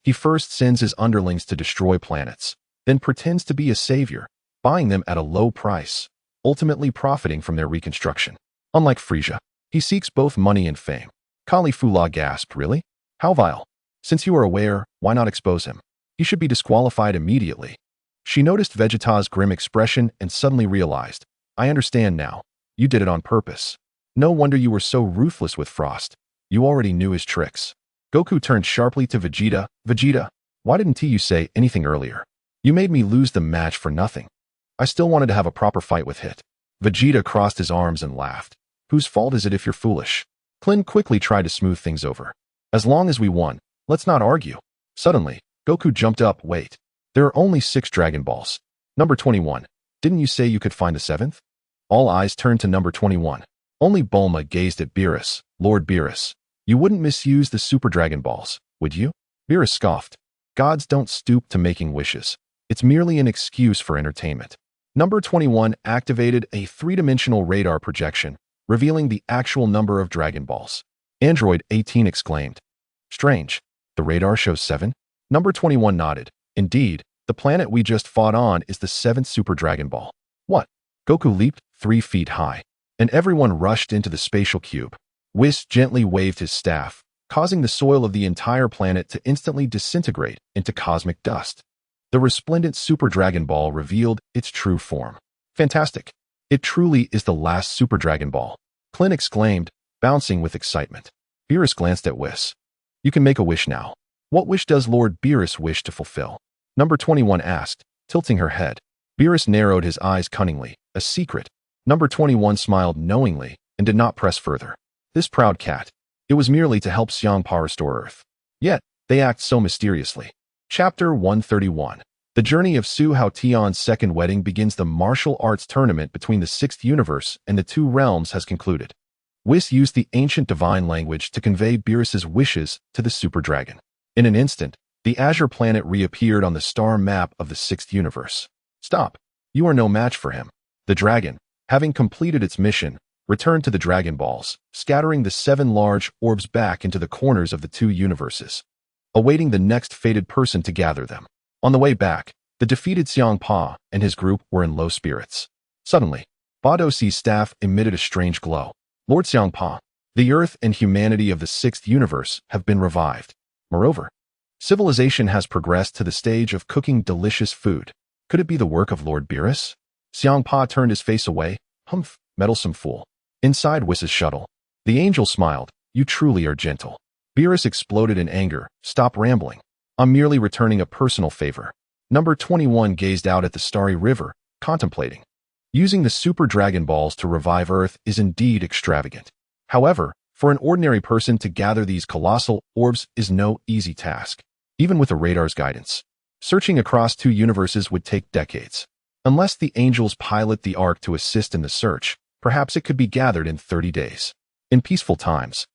he first sends his underlings to destroy planets, then pretends to be a savior, buying them at a low price, ultimately profiting from their reconstruction. Unlike Frieza, he seeks both money and fame. Ka Li Fu La gasped, really? How vile. Since you are aware, why not expose him? He should be disqualified immediately. She noticed Vegeta's grim expression and suddenly realized, I understand now. You did it on purpose. No wonder you were so ruthless with Frost. You already knew his tricks. Goku turned sharply to Vegeta. Vegeta, why didn't you say anything earlier? You made me lose the match for nothing. I still wanted to have a proper fight with Hit. Vegeta crossed his arms and laughed. Whose fault is it if you're foolish? Clin quickly tried to smooth things over. As long as we won, let's not argue. Suddenly, Goku jumped up. Wait. There are only 6 Dragon Balls. Number 21. Didn't you say you could find the 7th? All eyes turned to number 21. Only Bulma gazed at Beerus. Lord Beerus, you wouldn't misuse the Super Dragon Balls, would you? Beerus scoffed. Gods don't stoop to making wishes. It's merely an excuse for entertainment. Number 21 activated a 3-dimensional radar projection, revealing the actual number of Dragon Balls. Android 18 exclaimed. Strange. The radar shows 7? Number 21 nodded. Indeed, the planet we just fought on is the 7th Super Dragon Ball. What? Goku leaped 3 feet high, and everyone rushed into the spatial cube. Whis gently waved his staff, causing the soil of the entire planet to instantly disintegrate into cosmic dust. The resplendent Super Dragon Ball revealed its true form. Fantastic. It truly is the last Super Dragon Ball. Clin exclaimed, bouncing with excitement. Beerus glanced at Whis. You can make a wish now. What wish does Lord Beerus wish to fulfill? Number 21 asked. tilting her head. Beerus narrowed his eyes cunningly. A secret. Number 21 smiled knowingly and did not press further. This proud cat. It was merely to help Xiangpa restore Earth. Yet, they act so mysteriously. Chapter 131. The journey of Su Haotian's second wedding begins. The martial arts tournament between the sixth universe and the two realms has concluded. Whis used the ancient divine language to convey Beerus's wishes to the super dragon. In an instant, the azure planet reappeared on the star map of the sixth universe. Stop. You are no match for him. The dragon, having completed its mission, returned to the Dragon Balls, scattering the 7 large orbs back into the corners of the two universes, awaiting the next fated person to gather them. On the way back, the defeated Xiangpa and his group were in low spirits. Suddenly, Badosi's staff emitted a strange glow. Lord Xiangpa, the Earth and humanity of the sixth universe have been revived. Moreover, civilization has progressed to the stage of cooking delicious food. Could it be the work of Lord Beerus? Xiangpa turned his face away. Humph, meddlesome fool. Inside Whis' shuttle, the angel smiled. You truly are gentle. Beerus exploded in anger. Stop rambling. I'm merely returning a personal favor. Number 21 gazed out at the starry river, contemplating. Using the super Dragon Balls to revive Earth is indeed extravagant. However, for an ordinary person to gather these colossal orbs is no easy task. Even with a radar's guidance, searching across two universes would take decades. Unless the angels pilot the Ark to assist in the search, perhaps it could be gathered in 30 days. In peaceful times,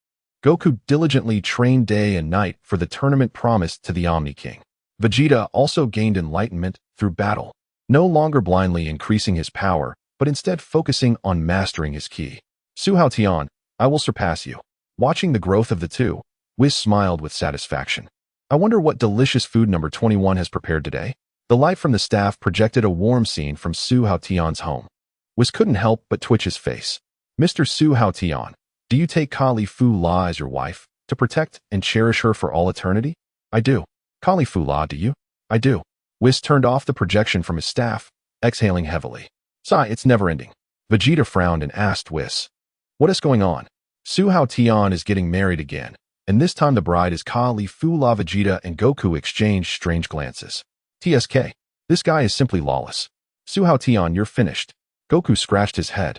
Goku diligently trained day and night for the tournament promised to the Omni King. Vegeta also gained enlightenment through battle, no longer blindly increasing his power, but instead focusing on mastering his ki. Su Haotian, I will surpass you. Watching the growth of the two, Whis smiled with satisfaction. I wonder what delicious food number 21 has prepared today. The light from the staff projected a warm scene from Su Haotian's home. Whis couldn't help but twitch his face. Mr. Su Haotian, do you take Kali Fu La as your wife, to protect and cherish her for all eternity? I do. Kali Fu La, do you? I do. Whis turned off the projection from his staff, exhaling heavily. Sigh, it's never-ending. Vegeta frowned and asked Whis, what is going on? Su Haotian is getting married again, and this time the bride is Kali Fu La. Vegeta and Goku exchanged strange glances. TSK, this guy is simply lawless. Su Haotian, you're finished. Goku scratched his head.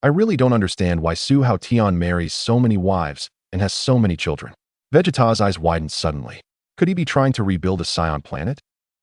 I really don't understand why Su Haotian marries so many wives and has so many children. Vegeta's eyes widened suddenly. Could he be trying to rebuild a Saiyan planet?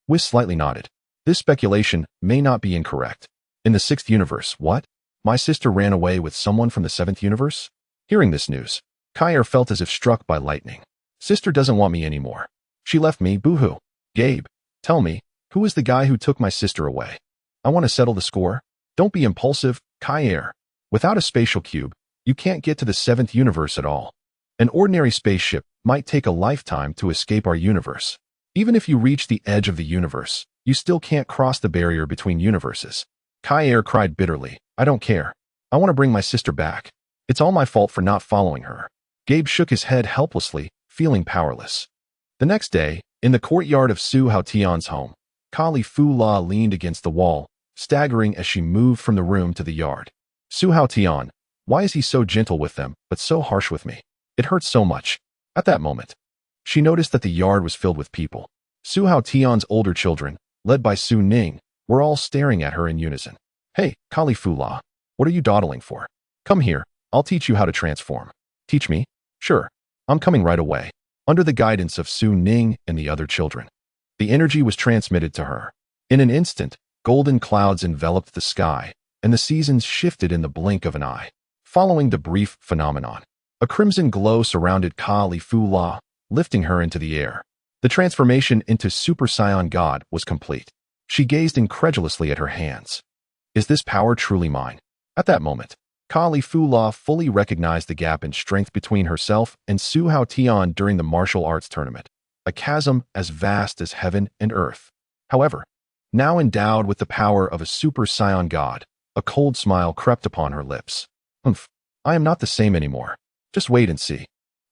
Whis slightly nodded. This speculation may not be incorrect. In the sixth universe, what? My sister ran away with someone from the seventh universe? Hearing this news, Kair felt as if struck by lightning. Sister doesn't want me anymore. She left me, boo-hoo. Gabe, tell me, who is the guy who took my sister away? I want to settle the score. Don't be impulsive, Kair. Without a spatial cube, you can't get to the seventh universe at all. An ordinary spaceship might take a lifetime to escape our universe. Even if you reach the edge of the universe, you still can't cross the barrier between universes. Kair cried bitterly. I don't care. I want to bring my sister back. It's all my fault for not following her. Gabe shook his head helplessly, feeling powerless. The next day, in the courtyard of Su Haotian's home, Kali Fu La leaned against the wall, staggering as she moved from the room to the yard. Su Haotian, why is he so gentle with them, but so harsh with me? It hurts so much. At that moment, she noticed that the yard was filled with people. Su Haotian's older children, led by Su Ning, were all staring at her in unison. Hey, Kali Fu La, what are you dawdling for? Come here, I'll teach you how to transform. Teach me? Sure. I'm coming right away. Under the guidance of Su Ning and the other children, the energy was transmitted to her. In an instant, golden clouds enveloped the sky, and the seasons shifted in the blink of an eye. Following the brief phenomenon, a crimson glow surrounded Kali Fu La, lifting her into the air. The transformation into Super Saiyan God was complete. She gazed incredulously at her hands. Is this power truly mine? At that moment, Kali Fu La fully recognized the gap in strength between herself and Su Haotian during the martial arts tournament, a chasm as vast as heaven and earth. However, now endowed with the power of a Super Saiyan God, a cold smile crept upon her lips. Humph, I am not the same anymore. Just wait and see.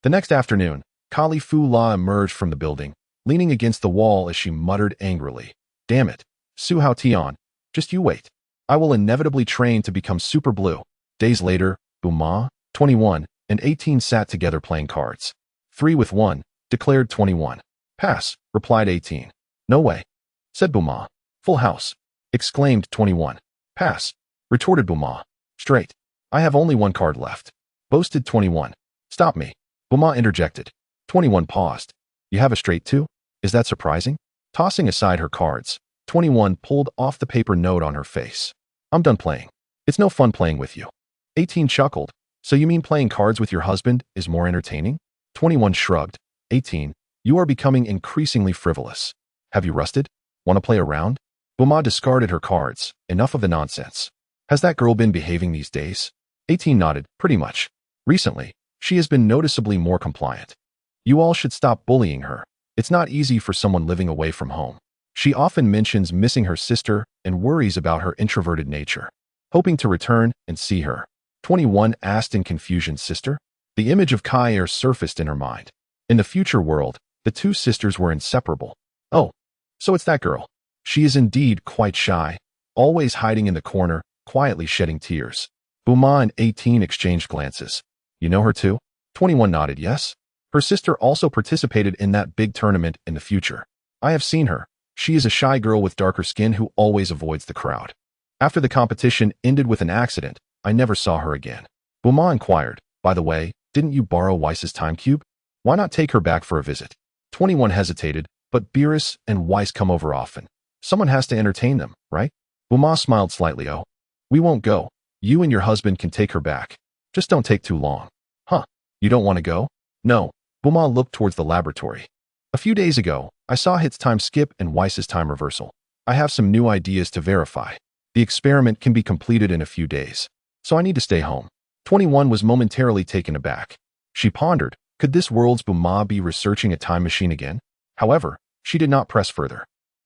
The next afternoon, Kali Fu La emerged from the building, leaning against the wall as she muttered angrily. Damn it, Su Haotian, just you wait. I will inevitably train to become Super Blue. Days later, Bulma, 21, and 18 sat together playing cards. 3 with 1, declared 21. Pass, replied 18. No way, said Bulma. Full house, exclaimed 21. Pass, retorted Bulma. Straight. I have only one card left, boasted 21. Stop me, Bulma interjected. 21 paused. You have a straight too? Is that surprising? Tossing aside her cards, 21 pulled off the paper note on her face. I'm done playing. It's no fun playing with you. 18 chuckled. So you mean playing cards with your husband is more entertaining? 21 shrugged. 18, you are becoming increasingly frivolous. Have you rusted? Want to play around? Bulma discarded her cards. Enough of the nonsense. Has that girl been behaving these days? 18 nodded. Pretty much. Recently, she has been noticeably more compliant. You all should stop bullying her. It's not easy for someone living away from home. She often mentions missing her sister and worries about her introverted nature. Hoping to return and see her, 21 asked in confusion. Sister? The image of Kai surfaced in her mind. In the future world, the two sisters were inseparable. Oh, so it's that girl. She is indeed quite shy, always hiding in the corner, quietly shedding tears. Bulma and 18 exchanged glances. You know her too? 21 nodded yes. Her sister also participated in that big tournament in the future. I have seen her. She is a shy girl with darker skin who always avoids the crowd. After the competition ended with an accident, I never saw her again. Bulma inquired, by the way, didn't you borrow Weiss's time cube? Why not take her back for a visit? 21 hesitated, but Beerus and Weiss come over often. Someone has to entertain them, right? Bulma smiled slightly. Oh, we won't go. You and your husband can take her back. Just don't take too long. Huh, you don't want to go? No. Bulma looked towards the laboratory. A few days ago, I saw Hit's time skip and Weiss's time reversal. I have some new ideas to verify. The experiment can be completed in a few days, so I need to stay home. 21 was momentarily taken aback. She pondered, could this world's Bulma be researching a time machine again? However, she did not press further.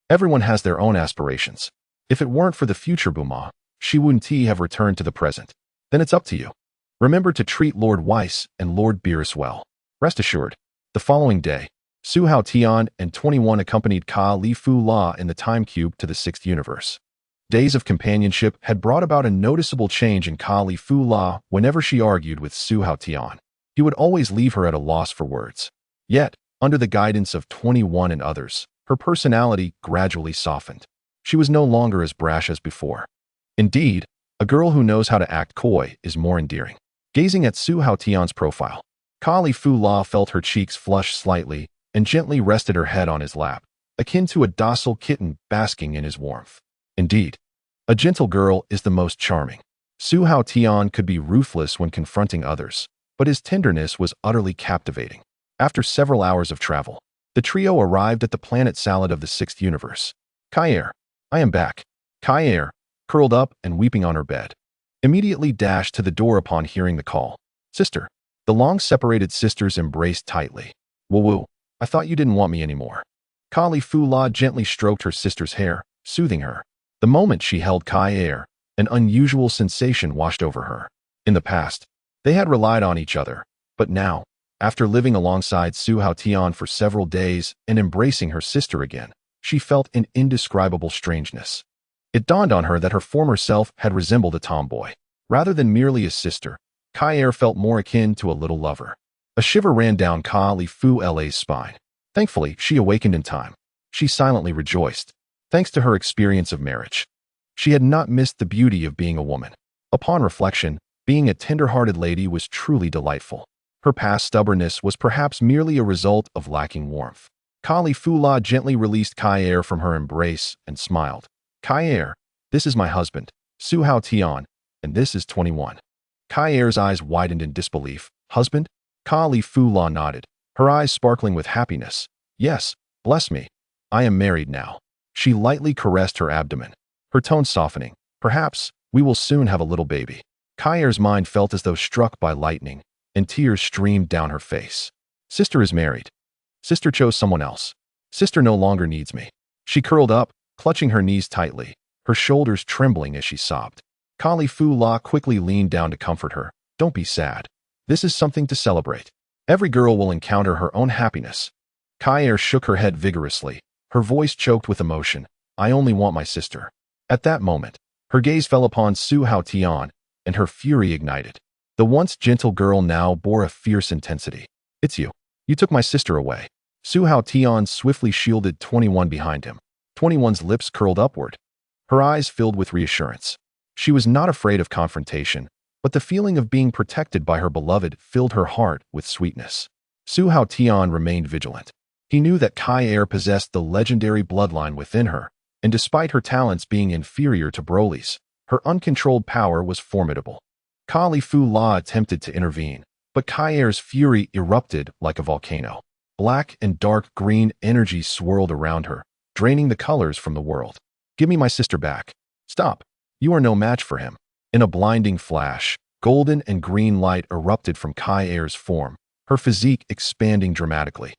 Everyone has their own aspirations. If it weren't for the future Bulma, she wouldn't have returned to the present. Then it's up to you. Remember to treat Lord Weiss and Lord Beerus well. Rest assured. The following day, Su Haotian and 21 accompanied Ka Li Fu La in the time cube to the 6th universe. Days of companionship had brought about a noticeable change in Ka Li Fu La whenever she argued with Su Haotian. He would always leave her at a loss for words. Yet, under the guidance of 21 and others, her personality gradually softened. She was no longer as brash as before. Indeed, a girl who knows how to act coy is more endearing. Gazing at Su Haotian's profile, Ka Li Fu La felt her cheeks flush slightly and gently rested her head on his lap, akin to a docile kitten basking in his warmth. Indeed, a gentle girl is the most charming. Su Haotian could be ruthless when confronting others, but his tenderness was utterly captivating. After several hours of travel, the trio arrived at the planet Salad of the 6th universe. Kair, I am back. Kair, curled up and weeping on her bed, immediately dashed to the door upon hearing the call. Sister. The long-separated sisters embraced tightly. Woo-woo, I thought you didn't want me anymore. Ka Li Fu La gently stroked her sister's hair, soothing her. The moment she held Kair, an unusual sensation washed over her. In the past, they had relied on each other, but now, after living alongside Su Haotian for several days and embracing her sister again, she felt an indescribable strangeness. It dawned on her that her former self had resembled a tomboy. Rather than merely a sister, Kair felt more akin to a little lover. A shiver ran down Ka Li Fu La's spine. Thankfully, she awakened in time. She silently rejoiced, thanks to her experience of marriage. She had not missed the beauty of being a woman. Upon reflection, being a tender-hearted lady was truly delightful. Her past stubbornness was perhaps merely a result of lacking warmth. Ka Li Fu La gently released Kair from her embrace and smiled. Kair, this is my husband, Su Haotian, and this is 21. Kair's eyes widened in disbelief. Husband? Ka Li Fu La nodded, her eyes sparkling with happiness. Yes, bless me. I am married now. She lightly caressed her abdomen, her tone softening. Perhaps we will soon have a little baby. Kair's mind felt as though struck by lightning, and tears streamed down her face. Sister is married. Sister chose someone else. Sister no longer needs me. She curled up, clutching her knees tightly, her shoulders trembling as she sobbed. Ka Li Fu La quickly leaned down to comfort her. Don't be sad. This is something to celebrate. Every girl will encounter her own happiness. Kair shook her head vigorously, her voice choked with emotion. I only want my sister. At that moment, her gaze fell upon Su Haotian, and her fury ignited. The once gentle girl now bore a fierce intensity. It's you. You took my sister away. Su Haotian swiftly shielded 21 behind him. 21's lips curled upward. Her eyes filled with reassurance. She was not afraid of confrontation, but the feeling of being protected by her beloved filled her heart with sweetness. Su Haotian remained vigilant. He knew that Kai Er possessed the legendary bloodline within her, and despite her talents being inferior to Broly's, her uncontrolled power was formidable. Kali Fu La attempted to intervene, but Kai Er's fury erupted like a volcano. Black and dark green energy swirled around her, draining the colors from the world. Give me my sister back. Stop. You are no match for him. In a blinding flash, golden and green light erupted from Kai Er's form, her physique expanding dramatically.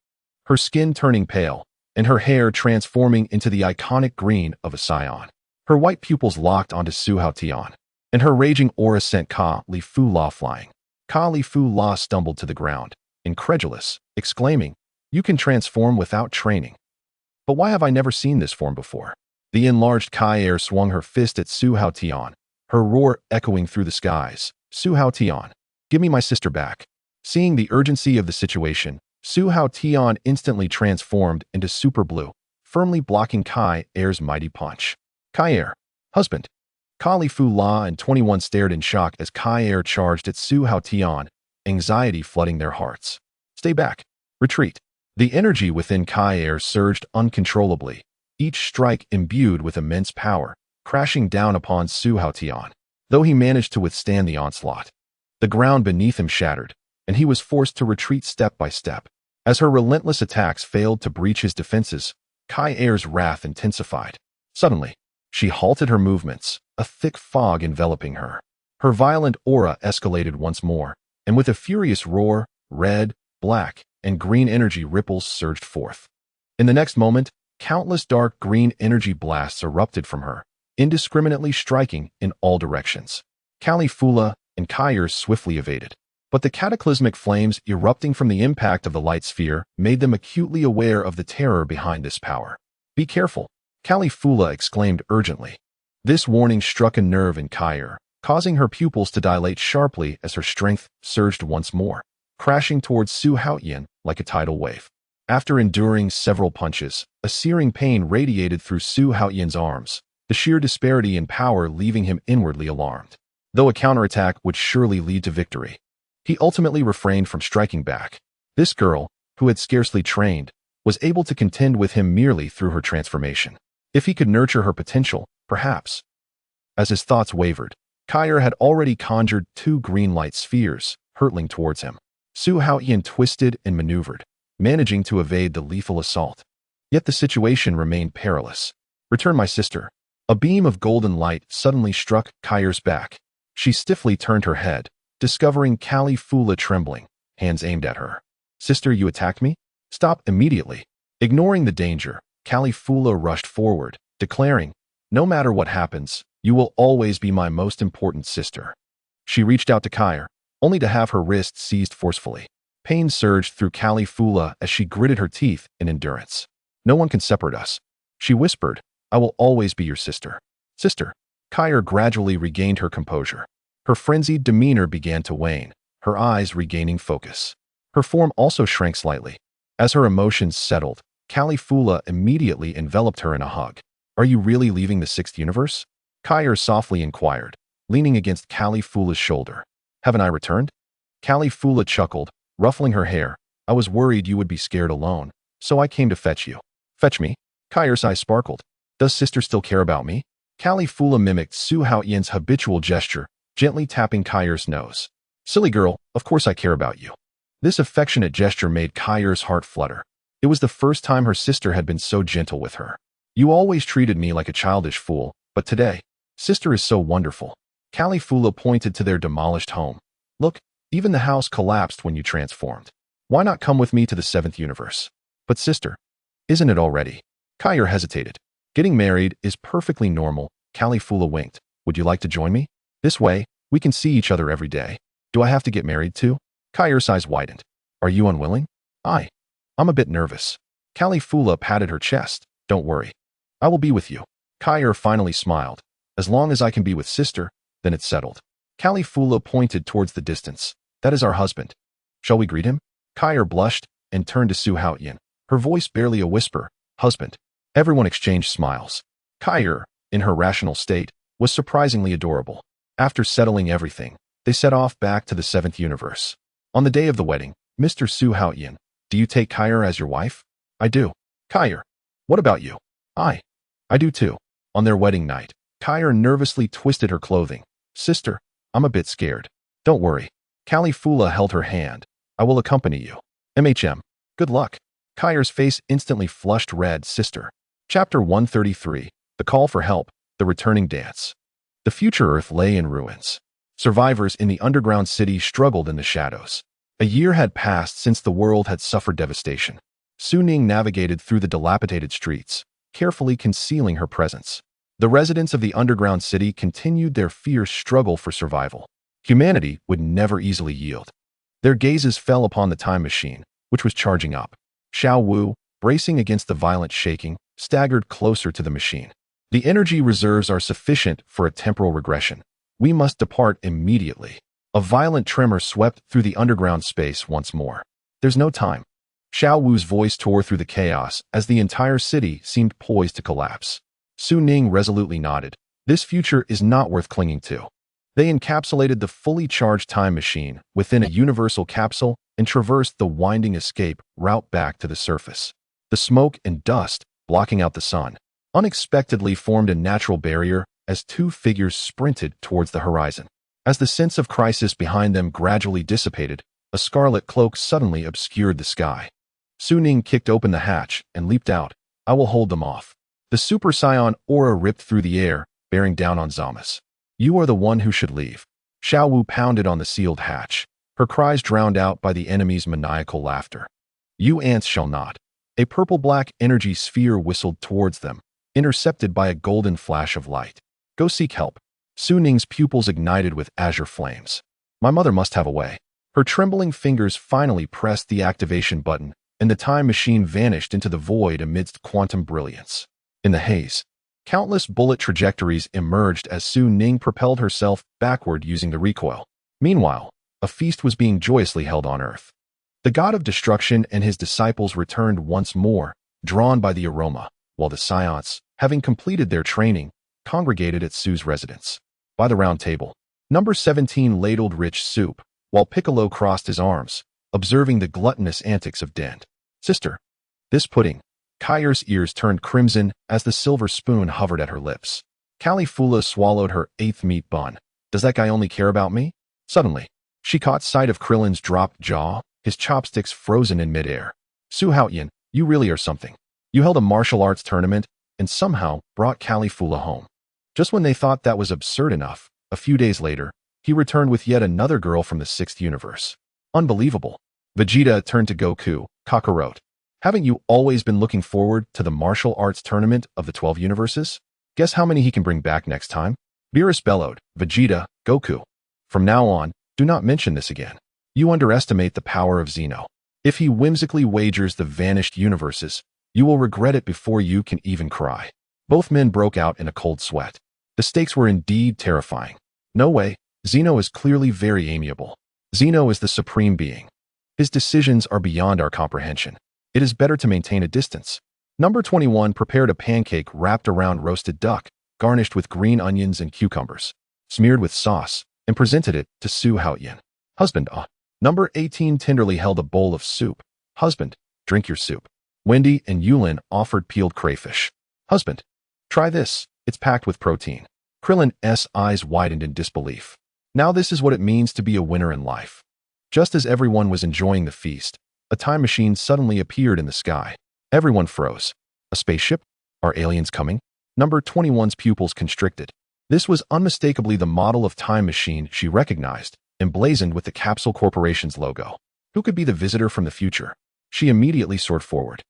Her skin turning pale, and her hair transforming into the iconic green of a Saiyan. Her white pupils locked onto Su Haotian, and her raging aura sent Kali Fu La flying. Kali Fu La stumbled to the ground, incredulous, exclaiming, "You can transform without training. But why have I never seen this form before?" The enlarged Kai Er swung her fist at Su Haotian, her roar echoing through the skies. "Su Haotian, give me my sister back." Seeing the urgency of the situation, Su Haotian instantly transformed into Super Blue, firmly blocking Kai Er's mighty punch. "Kai Er, husband." Kali Fu La and 21 stared in shock as Kai Er charged at Su Haotian, anxiety flooding their hearts. "Stay back. Retreat." The energy within Kai Er surged uncontrollably, each strike imbued with immense power, crashing down upon Su Haotian. Though he managed to withstand the onslaught, the ground beneath him shattered, and he was forced to retreat step by step. As her relentless attacks failed to breach his defenses, Kai Er's wrath intensified. Suddenly, she halted her movements, a thick fog enveloping her. Her violent aura escalated once more, and with a furious roar, red, black, and green energy ripples surged forth. In the next moment, countless dark green energy blasts erupted from her, indiscriminately striking in all directions. Kali Fu La and Kai Er swiftly evaded, but the cataclysmic flames erupting from the impact of the light sphere made them acutely aware of the terror behind this power. "Be careful," Kali Fu La exclaimed urgently. This warning struck a nerve in Kai Er, causing her pupils to dilate sharply as her strength surged once more, crashing towards Su Haotian like a tidal wave. After enduring several punches, a searing pain radiated through Su Haotian's arms, the sheer disparity in power leaving him inwardly alarmed. Though a counterattack would surely lead to victory, he ultimately refrained from striking back. This girl, who had scarcely trained, was able to contend with him merely through her transformation. If he could nurture her potential, perhaps. As his thoughts wavered, Kai Er had already conjured 2 green light spheres, hurtling towards him. Su Haotian twisted and maneuvered, managing to evade the lethal assault. Yet the situation remained perilous. "Return my sister." A beam of golden light suddenly struck Kai Er's back. She stiffly turned her head, discovering Kali Fu La trembling, hands aimed at her. "Sister, you attacked me? Stop immediately." Ignoring the danger, Kali Fu La rushed forward, declaring, "No matter what happens, you will always be my most important sister." She reached out to Kai Er, only to have her wrist seized forcefully. Pain surged through Kali Fu La as she gritted her teeth in endurance. "No one can separate us," she whispered. "I will always be your sister." "Sister." Kai Er gradually regained her composure. Her frenzied demeanor began to wane, her eyes regaining focus. Her form also shrank slightly. As her emotions settled, Kali Fu La immediately enveloped her in a hug. "Are you really leaving the 6th universe?" Kai Er softly inquired, leaning against Kali Fu La's shoulder. "Haven't I returned?" Kali Fu La chuckled, ruffling her hair. "I was worried you would be scared alone, so I came to fetch you." "Fetch me?" Kai Er's eyes sparkled. "Does sister still care about me?" Kali Fu La mimicked Su Haotian's habitual gesture, gently tapping Kai Er's nose. "Silly girl, of course I care about you." This affectionate gesture made Kai Er's heart flutter. It was the first time her sister had been so gentle with her. "You always treated me like a childish fool, but today, sister is so wonderful." Kali Fu La pointed to their demolished home. "Look, even the house collapsed when you transformed. Why not come with me to the 7th universe?" "But sister, isn't it already?" Kai Er hesitated. "Getting married is perfectly normal." Kali Fu La winked. "Would you like to join me? This way, we can see each other every day." "Do I have to get married too?" Kai Er's eyes widened. "Are you unwilling?" I'm a bit nervous." Kali Fu La patted her chest. "Don't worry. I will be with you." Kai Er finally smiled. "As long as I can be with sister, then it's settled." Kali Fu La pointed towards the distance. "That is our husband. Shall we greet him?" Kai Er blushed and turned to Su Haotian, her voice barely a whisper. "Husband." Everyone exchanged smiles. Kair, in her rational state, was surprisingly adorable. After settling everything, they set off back to the 7th universe. On the day of the wedding, Mr. Su Haotian, do you take Kair as your wife? I do. Kair, what about you? I do too. On their wedding night, Kair nervously twisted her clothing. Sister, I'm a bit scared. Don't worry. Califula held her hand. I will accompany you. Good luck. Kair's face instantly flushed red. Sister. Chapter 133. The Call for Help. The Returning Dance. The future Earth lay in ruins. Survivors in the underground city struggled in the shadows. A year had passed since the world had suffered devastation. Su Ning navigated through the dilapidated streets, carefully concealing her presence. The residents of the underground city continued their fierce struggle for survival. Humanity would never easily yield. Their gazes fell upon the time machine, which was charging up. Xiao Wu, bracing against the violent shaking, staggered closer to the machine. The energy reserves are sufficient for a temporal regression. We must depart immediately. A violent tremor swept through the underground space once more. There's no time. Xiao Wu's voice tore through the chaos as the entire city seemed poised to collapse. Su Ning resolutely nodded. This future is not worth clinging to. They encapsulated the fully charged time machine within a universal capsule and traversed the winding escape route back to the surface. The smoke and dust, blocking out the sun, unexpectedly formed a natural barrier as two figures sprinted towards the horizon. As the sense of crisis behind them gradually dissipated, a scarlet cloak suddenly obscured the sky. Su Ning kicked open the hatch and leaped out. I will hold them off. The Super Saiyan aura ripped through the air, bearing down on Zamas. You are the one who should leave. Xiao Wu pounded on the sealed hatch, her cries drowned out by the enemy's maniacal laughter. You ants shall not. A purple-black energy sphere whistled towards them, intercepted by a golden flash of light. Go seek help. Su Ning's pupils ignited with azure flames. My mother must have a way. Her trembling fingers finally pressed the activation button, and the time machine vanished into the void amidst quantum brilliance. In the haze, countless bullet trajectories emerged as Su Ning propelled herself backward using the recoil. Meanwhile, a feast was being joyously held on Earth. The god of destruction and his disciples returned once more, drawn by the aroma, while the Saiyans, having completed their training, congregated at Su's residence. By the round table, number 17 ladled rich soup, while Piccolo crossed his arms, observing the gluttonous antics of Dent. Sister, this pudding. Kair's ears turned crimson as the silver spoon hovered at her lips. Califula swallowed her 8th meat bun. Does that guy only care about me? Suddenly, she caught sight of Krillin's dropped jaw, his chopsticks frozen in midair. Su Haotian, you really are something. You held a martial arts tournament and somehow brought Califula home. Just when they thought that was absurd enough, a few days later, he returned with yet another girl from the 6th universe. Unbelievable. Vegeta turned to Goku, Kakarot. Haven't you always been looking forward to the martial arts tournament of the 12 universes? Guess how many he can bring back next time? Beerus bellowed. Vegeta, Goku. From now on, do not mention this again. You underestimate the power of Zeno. If he whimsically wagers the vanished universes, you will regret it before you can even cry. Both men broke out in a cold sweat. The stakes were indeed terrifying. No way, Zeno is clearly very amiable. Zeno is the supreme being. His decisions are beyond our comprehension. It is better to maintain a distance. Number 21 prepared a pancake wrapped around roasted duck, garnished with green onions and cucumbers, smeared with sauce, and presented it to Su Haotian. Husband, Number 18 tenderly held a bowl of soup. Husband, drink your soup. Wendy and Yulin offered peeled crayfish. Husband, try this. It's packed with protein. Krillin's eyes widened in disbelief. Now this is what it means to be a winner in life. Just as everyone was enjoying the feast, a time machine suddenly appeared in the sky. Everyone froze. A spaceship? Are aliens coming? Number 21's pupils constricted. This was unmistakably the model of time machine she recognized, emblazoned with the Capsule Corporation's logo. Who could be the visitor from the future? She immediately soared forward.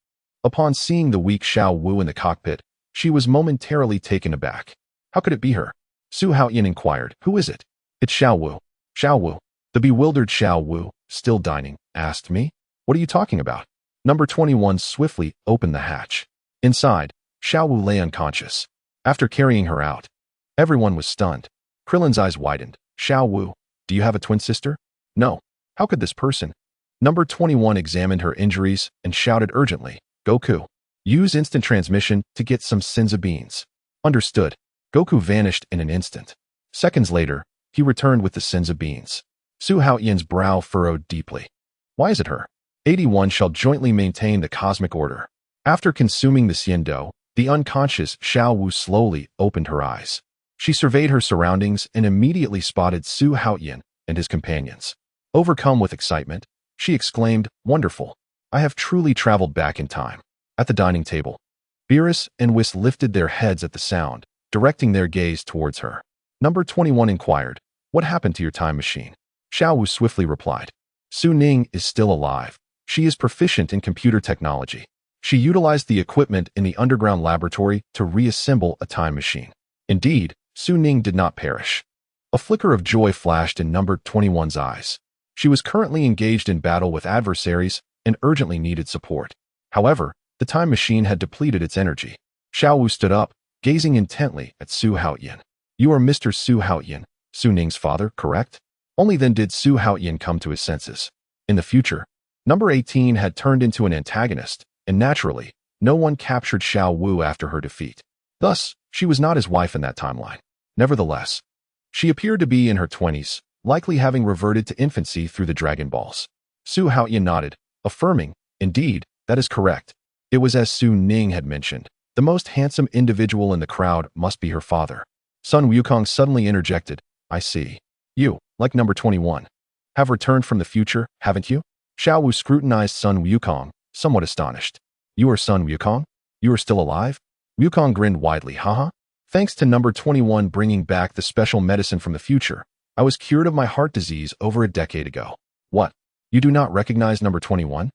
Upon seeing the weak Xiao Wu in the cockpit, she was momentarily taken aback. How could it be her? Su Haotian inquired. Who is it? It's Xiao Wu. Xiao Wu. The bewildered Xiao Wu, still dining, asked me. What are you talking about? Number 21 swiftly opened the hatch. Inside, Xiao Wu lay unconscious. After carrying her out, everyone was stunned. Krillin's eyes widened. Xiao Wu, do you have a twin sister? No. How could this person? Number 21 examined her injuries and shouted urgently, Goku. Use instant transmission to get some Senzu beans. Understood. Goku vanished in an instant. Seconds later, he returned with the Senzu beans. Su Haotian's brow furrowed deeply. Why is it her? 81 shall jointly maintain the cosmic order. After consuming the Xiando, the unconscious Xiao Wu slowly opened her eyes. She surveyed her surroundings and immediately spotted Su Haotian and his companions. Overcome with excitement, she exclaimed, "Wonderful! I have truly traveled back in time." At the dining table, Beerus and Whis lifted their heads at the sound, directing their gaze towards her. Number 21 inquired, "What happened to your time machine?" Xiao Wu swiftly replied, "Su Ning is still alive. She is proficient in computer technology. She utilized the equipment in the underground laboratory to reassemble a time machine. Indeed, Su Ning did not perish." A flicker of joy flashed in number 21's eyes. She was currently engaged in battle with adversaries and urgently needed support. However, the time machine had depleted its energy. Xiao Wu stood up, gazing intently at Su Haotian. "You are Mr. Su Haotian, Su Ning's father, correct?" Only then did Su Haotian come to his senses. In the future, number 18 had turned into an antagonist, and naturally, no one captured Xiao Wu after her defeat. Thus, she was not his wife in that timeline. Nevertheless, she appeared to be in her 20s, likely having reverted to infancy through the Dragon Balls. Su Haotian nodded, affirming, "Indeed, that is correct." It was as Su Ning had mentioned. The most handsome individual in the crowd must be her father. Sun Wukong suddenly interjected, "I see. You, like number 21, have returned from the future, haven't you?" Xiao Wu scrutinized Sun Wukong, somewhat astonished. "You are Sun Wukong? You are still alive?" Wukong grinned widely, haha. "Thanks to number 21 bringing back the special medicine from the future, I was cured of my heart disease over a decade ago." "What? You do not recognize number 21?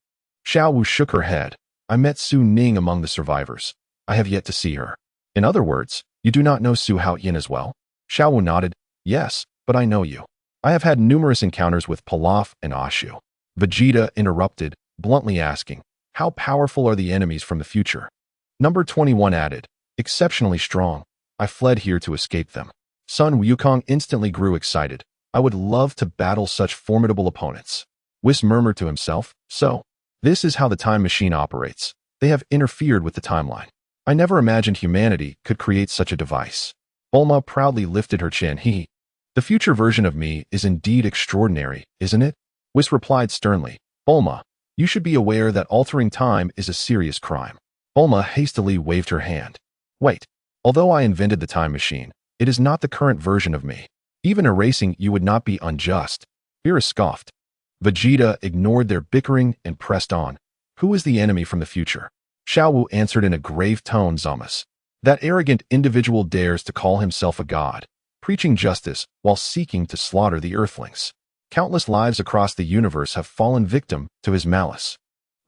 Xiao Wu shook her head. "I met Su Ning among the survivors. I have yet to see her." "In other words, you do not know Su Haotian as well?" Xiao Wu nodded. "Yes, but I know you. I have had numerous encounters with Pilaf and Ashu." Vegeta interrupted, bluntly asking, "How powerful are the enemies from the future?" Number 21 added, "Exceptionally strong. I fled here to escape them." Sun Wukong instantly grew excited. "I would love to battle such formidable opponents." Whis murmured to himself, "So, this is how the time machine operates. They have interfered with the timeline. I never imagined humanity could create such a device." Bulma proudly lifted her chin. The future version of me is indeed extraordinary, isn't it?" Whis replied sternly, "Bulma, you should be aware that altering time is a serious crime." Bulma hastily waved her hand. "Wait, although I invented the time machine, it is not the current version of me. Even erasing you would not be unjust." Beerus scoffed. Vegeta ignored their bickering and pressed on. "Who is the enemy from the future?" Xiao Wu answered in a grave tone, "Zamasu. That arrogant individual dares to call himself a god, preaching justice while seeking to slaughter the Earthlings. Countless lives across the universe have fallen victim to his malice.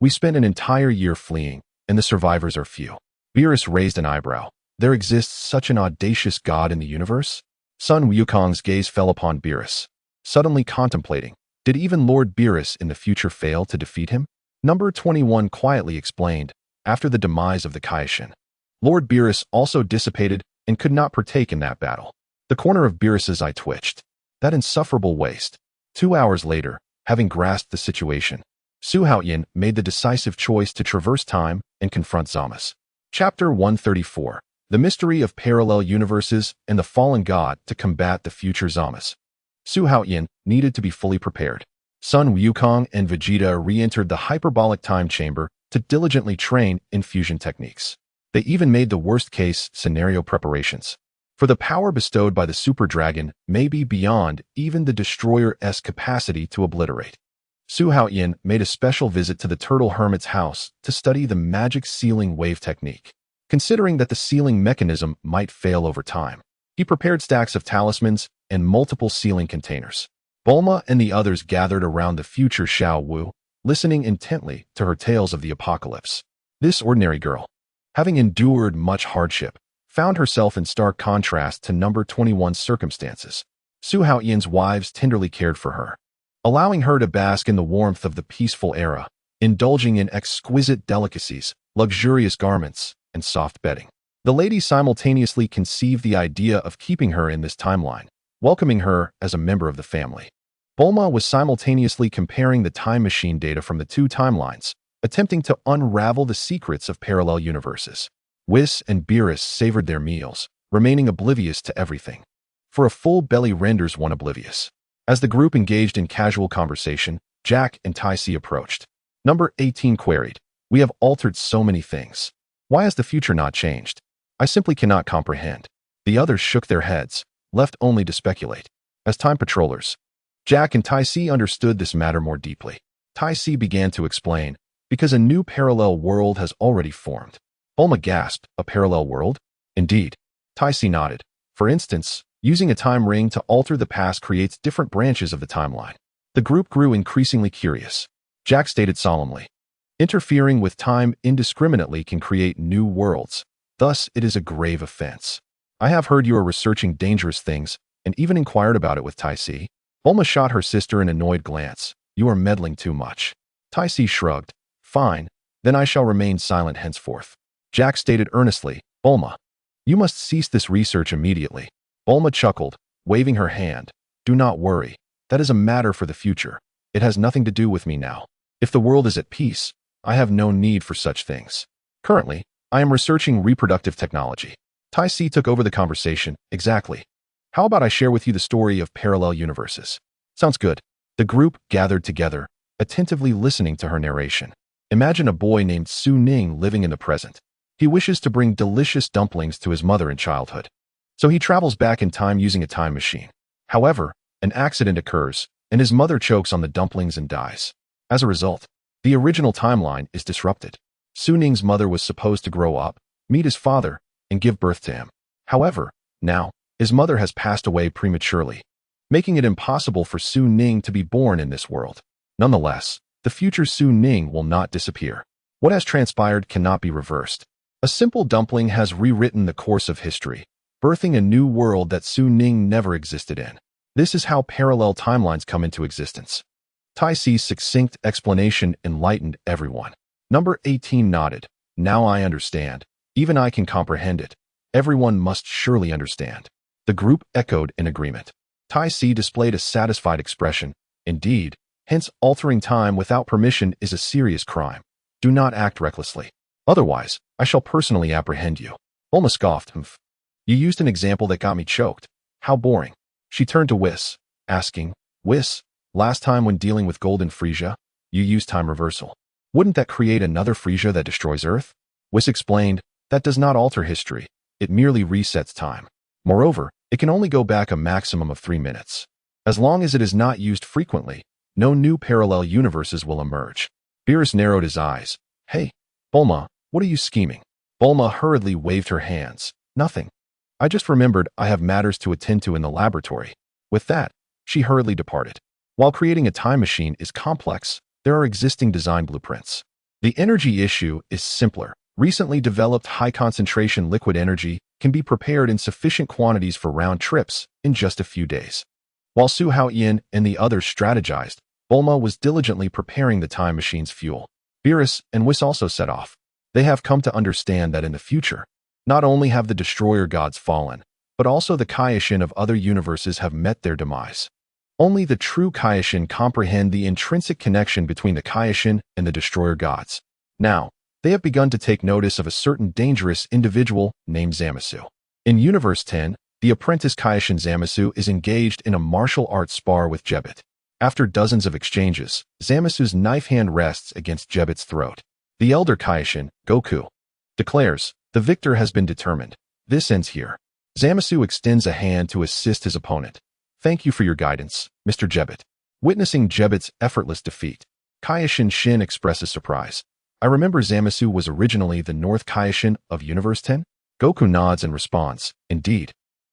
We spent an entire year fleeing, and the survivors are few." Beerus raised an eyebrow. "There exists such an audacious god in the universe?" Sun Wukong's gaze fell upon Beerus. Suddenly contemplating, did even Lord Beerus in the future fail to defeat him? Number 21 quietly explained, "After the demise of the Kaishin, Lord Beerus also dissipated and could not partake in that battle." The corner of Beerus's eye twitched. That insufferable waste. 2 hours later, having grasped the situation, Su Haotian made the decisive choice to traverse time and confront Zamasu. Chapter 134. The Mystery of Parallel Universes and the Fallen God to Combat the Future. Zamasu. Su Haotian needed to be fully prepared. Sun Wukong and Vegeta re-entered the hyperbolic time chamber to diligently train in fusion techniques. They even made the worst-case scenario preparations. For the power bestowed by the Super Dragon may be beyond even the Destroyer's capacity to obliterate. Su Haotian made a special visit to the Turtle Hermit's house to study the magic sealing wave technique. Considering that the sealing mechanism might fail over time, he prepared stacks of talismans and multiple sealing containers. Bulma and the others gathered around the future Xiao Wu, listening intently to her tales of the apocalypse. This ordinary girl, having endured much hardship, found herself in stark contrast to number 21's circumstances. Su Haotian's wives tenderly cared for her, allowing her to bask in the warmth of the peaceful era, indulging in exquisite delicacies, luxurious garments, and soft bedding. The ladies simultaneously conceived the idea of keeping her in this timeline, welcoming her as a member of the family. Bulma was simultaneously comparing the time machine data from the two timelines, attempting to unravel the secrets of parallel universes. Whis and Beerus savored their meals, remaining oblivious to everything. For a full belly renders one oblivious. As the group engaged in casual conversation, Jack and Tai Si approached. Number 18 queried, "We have altered so many things. Why has the future not changed? I simply cannot comprehend." The others shook their heads, left only to speculate. As time patrollers, Jack and Tai Si understood this matter more deeply. Tai Si began to explain, because a new parallel world has already formed. Bulma gasped, "A parallel world?" "Indeed." Tai Si nodded. "For instance, using a time ring to alter the past creates different branches of the timeline." The group grew increasingly curious. Jack stated solemnly, "Interfering with time indiscriminately can create new worlds. Thus, it is a grave offense. I have heard you are researching dangerous things, and even inquired about it with Tai Si." Bulma shot her sister an annoyed glance. "You are meddling too much." Tai Si shrugged. "Fine, then I shall remain silent henceforth." Jack stated earnestly, "Bulma, you must cease this research immediately." Bulma chuckled, waving her hand. "Do not worry. That is a matter for the future. It has nothing to do with me now. If the world is at peace, I have no need for such things. Currently, I am researching reproductive technology." Tai Si took over the conversation. "Exactly. How about I share with you the story of parallel universes?" "Sounds good." The group gathered together, attentively listening to her narration. Imagine a boy named Su Ning living in the present. He wishes to bring delicious dumplings to his mother in childhood. So he travels back in time using a time machine. However, an accident occurs, and his mother chokes on the dumplings and dies. As a result, the original timeline is disrupted. Su Ning's mother was supposed to grow up, meet his father, and give birth to him. However, now, his mother has passed away prematurely, making it impossible for Su Ning to be born in this world. Nonetheless, the future Su Ning will not disappear. What has transpired cannot be reversed. A simple dumpling has rewritten the course of history, birthing a new world that Su Ning never existed in. This is how parallel timelines come into existence. Tai Si's succinct explanation enlightened everyone. Number 18 nodded. "Now I understand. Even I can comprehend it. Everyone must surely understand." The group echoed in agreement. Tai Si displayed a satisfied expression. "Indeed, hence altering time without permission is a serious crime. Do not act recklessly. Otherwise, I shall personally apprehend you." Bulma scoffed. "Humph. You used an example that got me choked. How boring." She turned to Whis, asking, "Whis, last time when dealing with Golden Frieza, you used time reversal. Wouldn't that create another Frieza that destroys Earth?" Whis explained, "That does not alter history. It merely resets time. Moreover, it can only go back a maximum of 3 minutes. As long as it is not used frequently, no new parallel universes will emerge." Beerus narrowed his eyes. "Hey, Bulma, what are you scheming?" Bulma hurriedly waved her hands. "Nothing. I just remembered I have matters to attend to in the laboratory." With that, she hurriedly departed. While creating a time machine is complex, there are existing design blueprints. The energy issue is simpler. Recently developed high-concentration liquid energy can be prepared in sufficient quantities for round trips in just a few days. While Su Haotian and the others strategized, Bulma was diligently preparing the time machine's fuel. Beerus and Whis also set off. They have come to understand that in the future, not only have the destroyer gods fallen, but also the Kaioshin of other universes have met their demise. Only the true Kaioshin comprehend the intrinsic connection between the Kaioshin and the destroyer gods. Now, they have begun to take notice of a certain dangerous individual named Zamasu. In Universe 10, the apprentice Kaioshin Zamasu is engaged in a martial arts spar with Jebit. After dozens of exchanges, Zamasu's knife hand rests against Jebit's throat. The elder Kaioshin, Goku, declares, "The victor has been determined. This ends here." Zamasu extends a hand to assist his opponent. "Thank you for your guidance, Mr. Jebit." Witnessing Jebit's effortless defeat, Kaioshin Shin expresses surprise. "I remember Zamasu was originally the North Kaioshin of Universe 10? Goku nods and responds, "Indeed.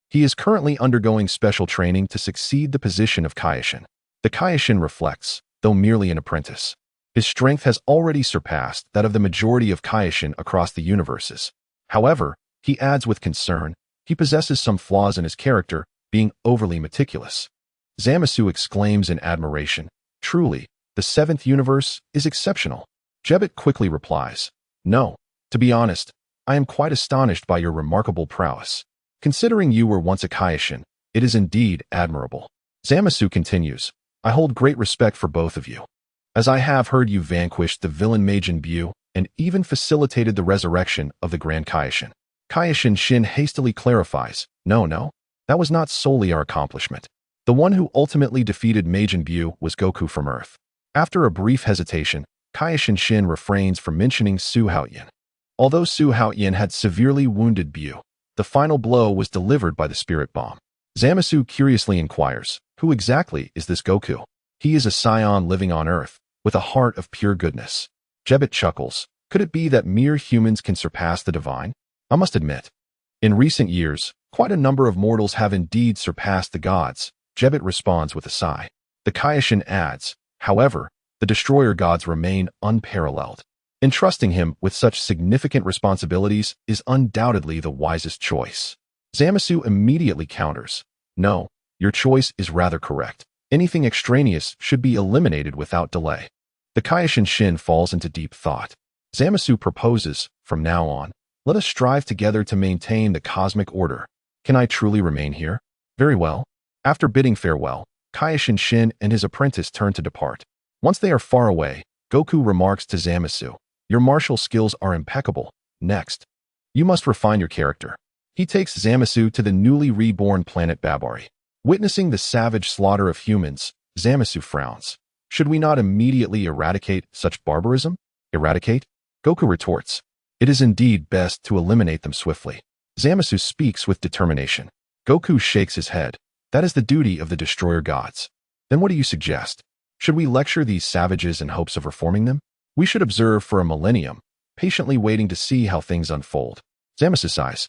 He is currently undergoing special training to succeed the position of Kaioshin." The Kaioshin reflects, though merely an apprentice. His strength has already surpassed that of the majority of Kaioshin across the universes. However, he adds with concern, he possesses some flaws in his character, being overly meticulous. Zamasu exclaims in admiration, "Truly, the 7th universe is exceptional." Jebit quickly replies, "No, to be honest, I am quite astonished by your remarkable prowess. Considering you were once a Kaioshin, it is indeed admirable." Zamasu continues, "I hold great respect for both of you. as I have heard you vanquished the villain Majin Buu and even facilitated the resurrection of the Grand Kaishin. Kaishin Shin hastily clarifies, no, that was not solely our accomplishment. The one who ultimately defeated Majin Buu was Goku from Earth. After a brief hesitation, Kaishin Shin refrains from mentioning Su Haotian. Although Su Haotian had severely wounded Buu, the final blow was delivered by the spirit bomb. Zamasu curiously inquires, who exactly is this Goku? He is a Saiyan living on Earth, with a heart of pure goodness. Jebet chuckles, could it be that mere humans can surpass the divine? I must admit, in recent years, quite a number of mortals have indeed surpassed the gods. Jebet responds with a sigh. The Kaishin adds, however, the destroyer gods remain unparalleled. Entrusting him with such significant responsibilities is undoubtedly the wisest choice. Zamasu immediately counters, no, your choice is rather correct. Anything extraneous should be eliminated without delay. The Kaishin Shin falls into deep thought. Zamasu proposes, from now on, let us strive together to maintain the cosmic order. Can I truly remain here? Very well. After bidding farewell, Kaishin Shin and his apprentice turn to depart. Once they are far away, Goku remarks to Zamasu, your martial skills are impeccable. Next, you must refine your character. He takes Zamasu to the newly reborn planet Babari. Witnessing the savage slaughter of humans, Zamasu frowns. Should we not immediately eradicate such barbarism? Eradicate? Goku retorts. It is indeed best to eliminate them swiftly. Zamasu speaks with determination. Goku shakes his head. That is the duty of the destroyer gods. Then what do you suggest? Should we lecture these savages in hopes of reforming them? We should observe for a millennium, patiently waiting to see how things unfold. Zamasu sighs.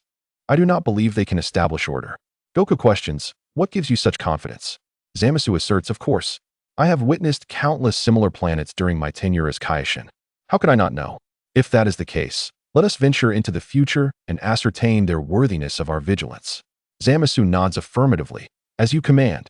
I do not believe they can establish order. Goku questions, what gives you such confidence? Zamasu asserts, of course. I have witnessed countless similar planets during my tenure as Kaishin. How could I not know? If that is the case, let us venture into the future and ascertain their worthiness of our vigilance. Zamasu nods affirmatively. As you command.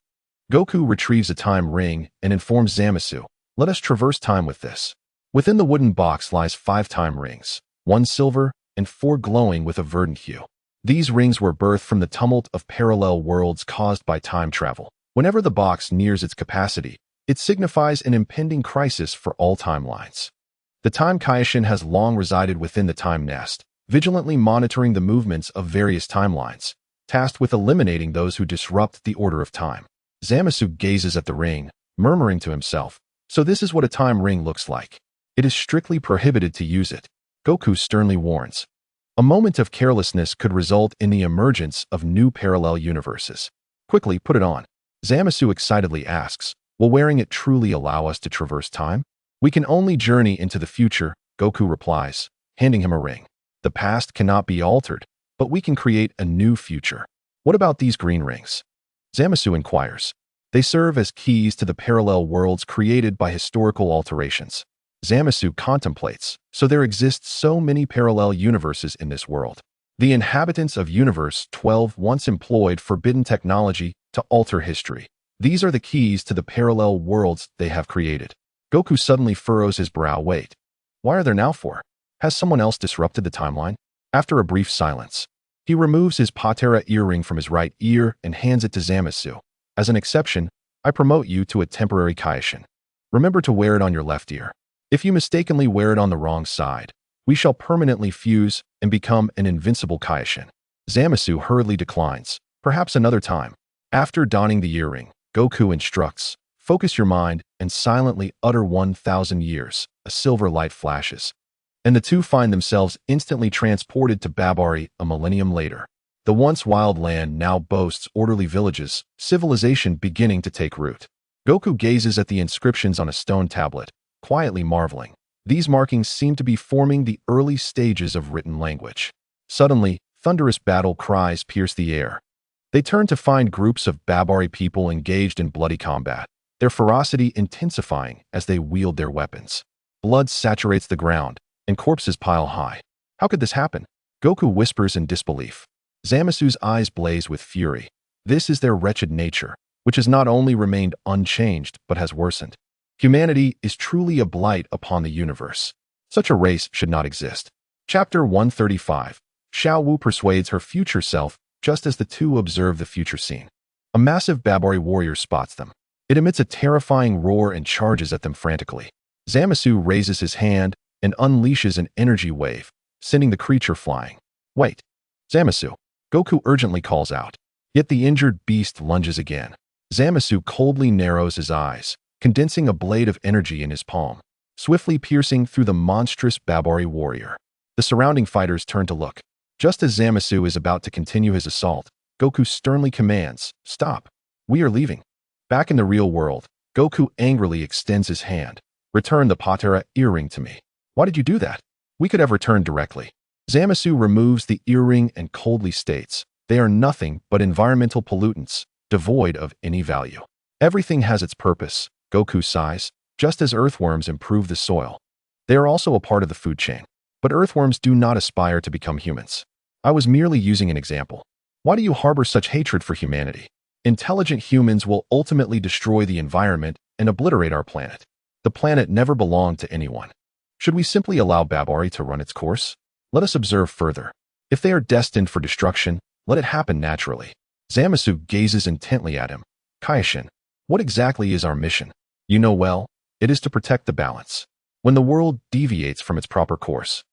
Goku retrieves a time ring and informs Zamasu, let us traverse time with this. Within the wooden box lies 5 time rings, 1 silver and 4 glowing with a verdant hue. These rings were birthed from the tumult of parallel worlds caused by time travel. Whenever the box nears its capacity, it signifies an impending crisis for all timelines. The Time Kaishin has long resided within the time nest, vigilantly monitoring the movements of various timelines, tasked with eliminating those who disrupt the order of time. Zamasu gazes at the ring, murmuring to himself, so this is what a time ring looks like. It is strictly prohibited to use it. Goku sternly warns. A moment of carelessness could result in the emergence of new parallel universes. Quickly, put it on. Zamasu excitedly asks, will wearing it truly allow us to traverse time? We can only journey into the future, Goku replies, handing him a ring. The past cannot be altered, but we can create a new future. What about these green rings? Zamasu inquires. They serve as keys to the parallel worlds created by historical alterations. Zamasu contemplates, so there exist so many parallel universes in this world. The inhabitants of Universe 12 once employed forbidden technology to alter history. These are the keys to the parallel worlds they have created. Goku suddenly furrows his brow. Wait, why are there now 4? Has someone else disrupted the timeline? After a brief silence, he removes his patera earring from his right ear and hands it to Zamasu. As an exception, I promote you to a temporary Kaishin. Remember to wear it on your left ear. If you mistakenly wear it on the wrong side, we shall permanently fuse and become an invincible Kaishin. Zamasu hurriedly declines, perhaps another time. After donning the earring, Goku instructs, focus your mind and silently utter 1,000 years. A silver light flashes, and the two find themselves instantly transported to Babari a millennium later. The once wild land now boasts orderly villages, civilization beginning to take root. Goku gazes at the inscriptions on a stone tablet, quietly marveling. These markings seem to be forming the early stages of written language. Suddenly, thunderous battle cries pierce the air. They turn to find groups of Babari people engaged in bloody combat, their ferocity intensifying as they wield their weapons. Blood saturates the ground, and corpses pile high. How could this happen? Goku whispers in disbelief. Zamasu's eyes blaze with fury. This is their wretched nature, which has not only remained unchanged but has worsened. Humanity is truly a blight upon the universe. Such a race should not exist. Chapter 135. Xiao Wu persuades her future self just as the two observe the future scene. A massive Babari warrior spots them. It emits a terrifying roar and charges at them frantically. Zamasu raises his hand and unleashes an energy wave, sending the creature flying. Wait! Zamasu! Goku urgently calls out. Yet the injured beast lunges again. Zamasu coldly narrows his eyes, condensing a blade of energy in his palm, swiftly piercing through the monstrous Babari warrior. The surrounding fighters turn to look. Just as Zamasu is about to continue his assault, Goku sternly commands, "Stop! We are leaving." Back in the real world, Goku angrily extends his hand. "Return the Patera earring to me." "Why did you do that? We could have returned directly." Zamasu removes the earring and coldly states, "They are nothing but environmental pollutants, devoid of any value." "Everything has its purpose," Goku sighs, "just as earthworms improve the soil. They are also a part of the food chain. But earthworms do not aspire to become humans. I was merely using an example. Why do you harbor such hatred for humanity? Intelligent humans will ultimately destroy the environment and obliterate our planet. The planet never belonged to anyone. Should we simply allow Babari to run its course? Let us observe further. If they are destined for destruction, let it happen naturally." Zamasu gazes intently at him. "Kaioshin, what exactly is our mission? You know well, it is to protect the balance. When the world deviates from its proper course,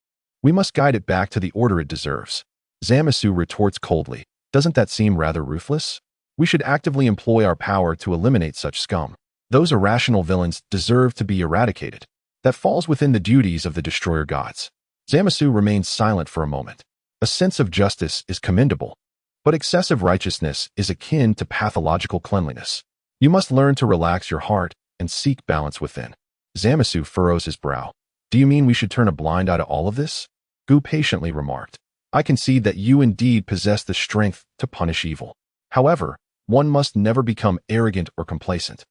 we must guide it back to the order it deserves." Zamasu retorts coldly, "Doesn't that seem rather ruthless? We should actively employ our power to eliminate such scum. Those irrational villains deserve to be eradicated. That falls within the duties of the destroyer gods." Zamasu remains silent for a moment. A sense of justice is commendable, but excessive righteousness is akin to pathological cleanliness. You must learn to relax your heart and seek balance within. Zamasu furrows his brow. "Do you mean we should turn a blind eye to all of this?" Gu patiently remarked. "I concede that you indeed possess the strength to punish evil. However, one must never become arrogant or complacent,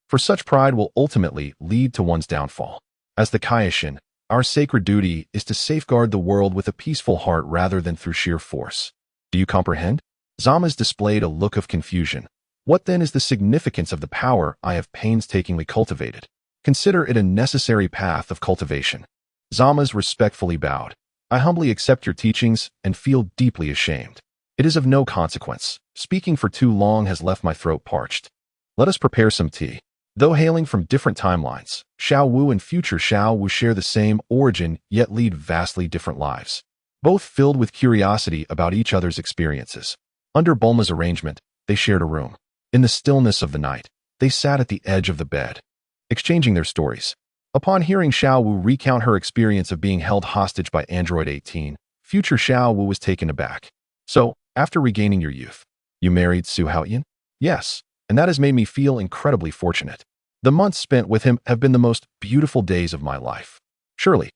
for such pride will ultimately lead to one's downfall. As the Kaioshin, our sacred duty is to safeguard the world with a peaceful heart rather than through sheer force. Do you comprehend?" Zama's displayed a look of confusion. "What then is the significance of the power I have painstakingly cultivated? Consider it a necessary path of cultivation." Zama's respectfully bowed. "I humbly accept your teachings and feel deeply ashamed. It is of no consequence. Speaking for too long has left my throat parched. Let us prepare some tea." Though hailing from different timelines, Xiao Wu and future Xiao Wu share the same origin yet lead vastly different lives, both filled with curiosity about each other's experiences. Under Bulma's arrangement, they shared a room. In the stillness of the night, they sat at the edge of the bed, exchanging their stories. Upon hearing Xiao Wu recount her experience of being held hostage by Android 18, future Xiao Wu was taken aback. "So, after regaining your youth, you married Su Haotian?" "Yes, and that has made me feel incredibly fortunate. The months spent with him have been the most beautiful days of my life." "Surely,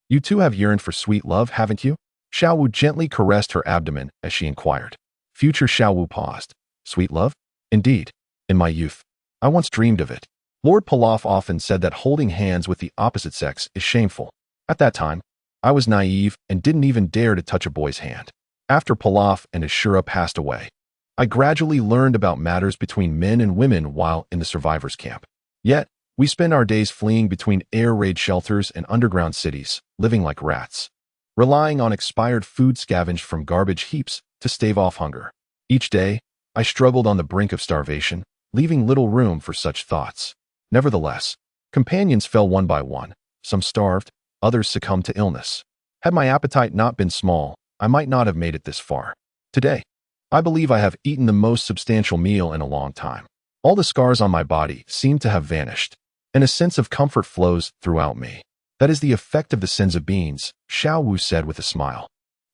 you too have yearned for sweet love, haven't you?" Xiao Wu gently caressed her abdomen as she inquired. Future Xiao Wu paused. "Sweet love? Indeed. In my youth, I once dreamed of it. Lord Pilaf often said that holding hands with the opposite sex is shameful. At that time, I was naive and didn't even dare to touch a boy's hand. After Pilaf and Ashura passed away, I gradually learned about matters between men and women while in the survivors' camp. Yet, we spend our days fleeing between air raid shelters and underground cities, living like rats, relying on expired food scavenged from garbage heaps to stave off hunger. Each day, I struggled on the brink of starvation, leaving little room for such thoughts. Nevertheless, companions fell one by one. Some starved, others succumbed to illness. Had my appetite not been small, I might not have made it this far. Today, I believe I have eaten the most substantial meal in a long time. All the scars on my body seem to have vanished, and a sense of comfort flows throughout me. That is the effect of the senzu beans, Xiao Wu said with a smile.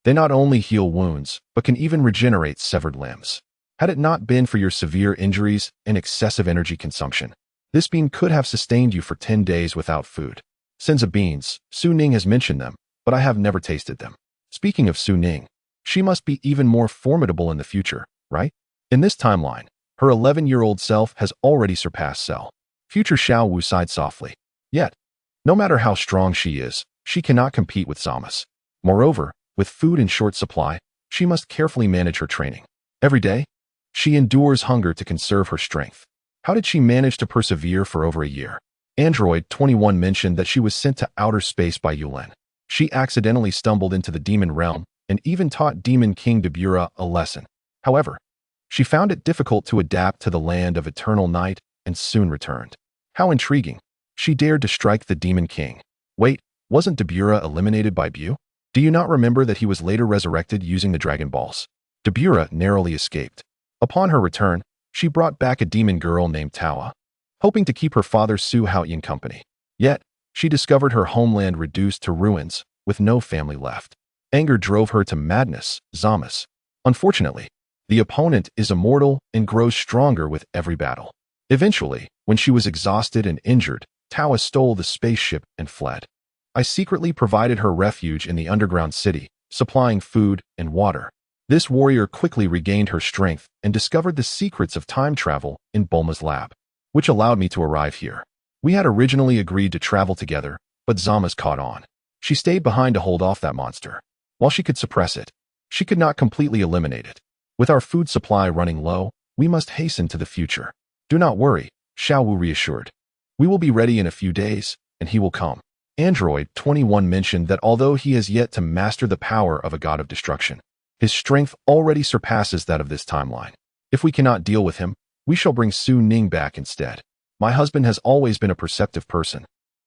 They not only heal wounds, but can even regenerate severed limbs. Had it not been for your severe injuries and excessive energy consumption, this bean could have sustained you for 10 days without food. Senzu beans, Su Ning has mentioned them, but I have never tasted them. Speaking of Su Ning, she must be even more formidable in the future, right? In this timeline, her 11-year-old self has already surpassed Cell. Future Xiao Wu sighed softly. Yet, no matter how strong she is, she cannot compete with Zama's. Moreover, with food in short supply, she must carefully manage her training. Every day, she endures hunger to conserve her strength. How did she manage to persevere for over a year? Android 21 mentioned that she was sent to outer space by Yulin. She accidentally stumbled into the demon realm and even taught Demon King Dabura a lesson. However, she found it difficult to adapt to the land of eternal night and soon returned. How intriguing. She dared to strike the Demon King. Wait, wasn't Dabura eliminated by Bu? Do you not remember that he was later resurrected using the Dragon Balls? Dabura narrowly escaped. Upon her return, she brought back a demon girl named Tawa, hoping to keep her father Su Haotian company. Yet, she discovered her homeland reduced to ruins, with no family left. Anger drove her to madness, Zamas. Unfortunately, the opponent is immortal and grows stronger with every battle. Eventually, when she was exhausted and injured, Tawa stole the spaceship and fled. I secretly provided her refuge in the underground city, supplying food and water. This warrior quickly regained her strength and discovered the secrets of time travel in Bulma's lab, which allowed me to arrive here. We had originally agreed to travel together, but Zamas caught on. She stayed behind to hold off that monster. While she could suppress it, she could not completely eliminate it. With our food supply running low, we must hasten to the future. Do not worry, Xiao Wu reassured. We will be ready in a few days, and he will come. Android 21 mentioned that although he has yet to master the power of a god of destruction, his strength already surpasses that of this timeline. If we cannot deal with him, we shall bring Su Ning back instead. My husband has always been a perceptive person.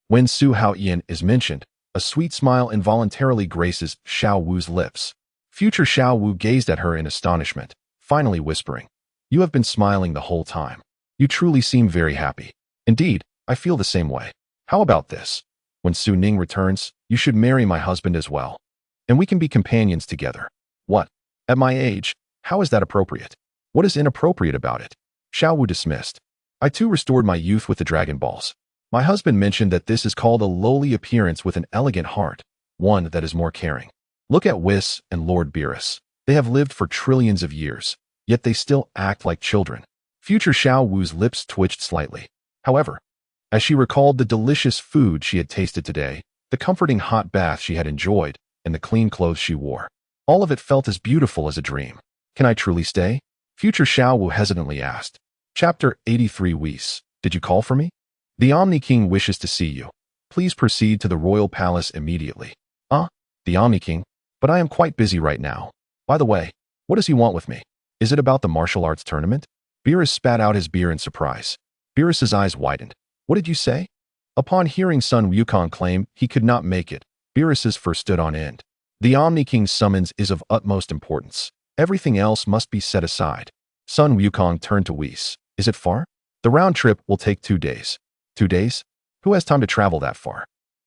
When Su Haotian is mentioned, a sweet smile involuntarily graces Xiao Wu's lips. Future Xiao Wu gazed at her in astonishment, finally whispering, "You have been smiling the whole time. You truly seem very happy." Indeed, I feel the same way. How about this? When Su Ning returns, you should marry my husband as well, and we can be companions together. What? At my age, how is that appropriate? What is inappropriate about it? Xiao Wu dismissed. I too restored my youth with the Dragon Balls. My husband mentioned that this is called a lowly appearance with an elegant heart, one that is more caring. Look at Whis and Lord Beerus. They have lived for trillions of years, yet they still act like children. Future Xiao Wu's lips twitched slightly. However, as she recalled the delicious food she had tasted today, the comforting hot bath she had enjoyed, and the clean clothes she wore, all of it felt as beautiful as a dream. Can I truly stay? Future Xiao Wu hesitantly asked. Chapter 83 Whis, did you call for me? The Omni King wishes to see you. Please proceed to the royal palace immediately. The Omni King? But I am quite busy right now. By the way, what does he want with me? Is it about the martial arts tournament? Beerus spat out his beer in surprise. Beerus's eyes widened. What did you say? Upon hearing Sun Wukong claim he could not make it, Beerus's fur stood on end. The Omni King's summons is of utmost importance. Everything else must be set aside. Sun Wukong turned to Whis. Is it far? The round trip will take 2 days. 2 days? Who has time to travel that far?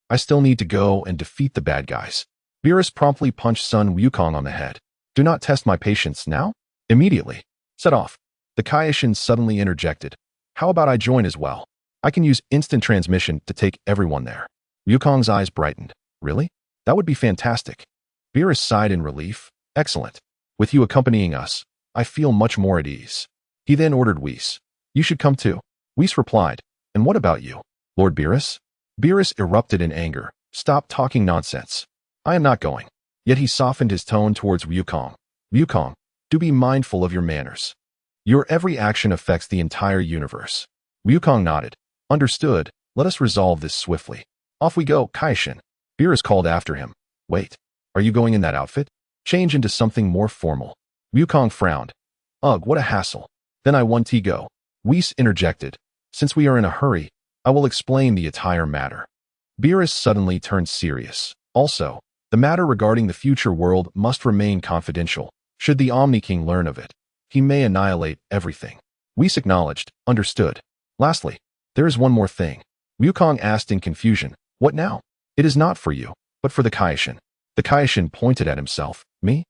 I still need to go and defeat the bad guys. Beerus promptly punched Sun Wukong on the head. Do not test my patience now? Immediately. Set off. The Kaioshin suddenly interjected. How about I join as well? I can use instant transmission to take everyone there. Wukong's eyes brightened. Really? That would be fantastic. Beerus sighed in relief. Excellent. With you accompanying us, I feel much more at ease. He then ordered Whis. You should come too. Whis replied. And what about you, Lord Beerus? Beerus erupted in anger. Stop talking nonsense. I am not going. Yet he softened his tone towards Wukong. Wukong, do be mindful of your manners. Your every action affects the entire universe. Wukong nodded. Understood. Let us resolve this swiftly. Off we go, Kaioshin. Beerus called after him. Wait. Are you going in that outfit? Change into something more formal. Wukong frowned. Ugh, what a hassle. Then I want to go. Whis interjected. Since we are in a hurry, I will explain the entire matter. Beerus suddenly turned serious. Also, the matter regarding the future world must remain confidential. Should the Omni King learn of it, he may annihilate everything. Whis acknowledged. Understood. Lastly, there is one more thing. Wukong asked in confusion. What now? It is not for you, but for the Kaioshin. The Kaioshin pointed at himself. Me?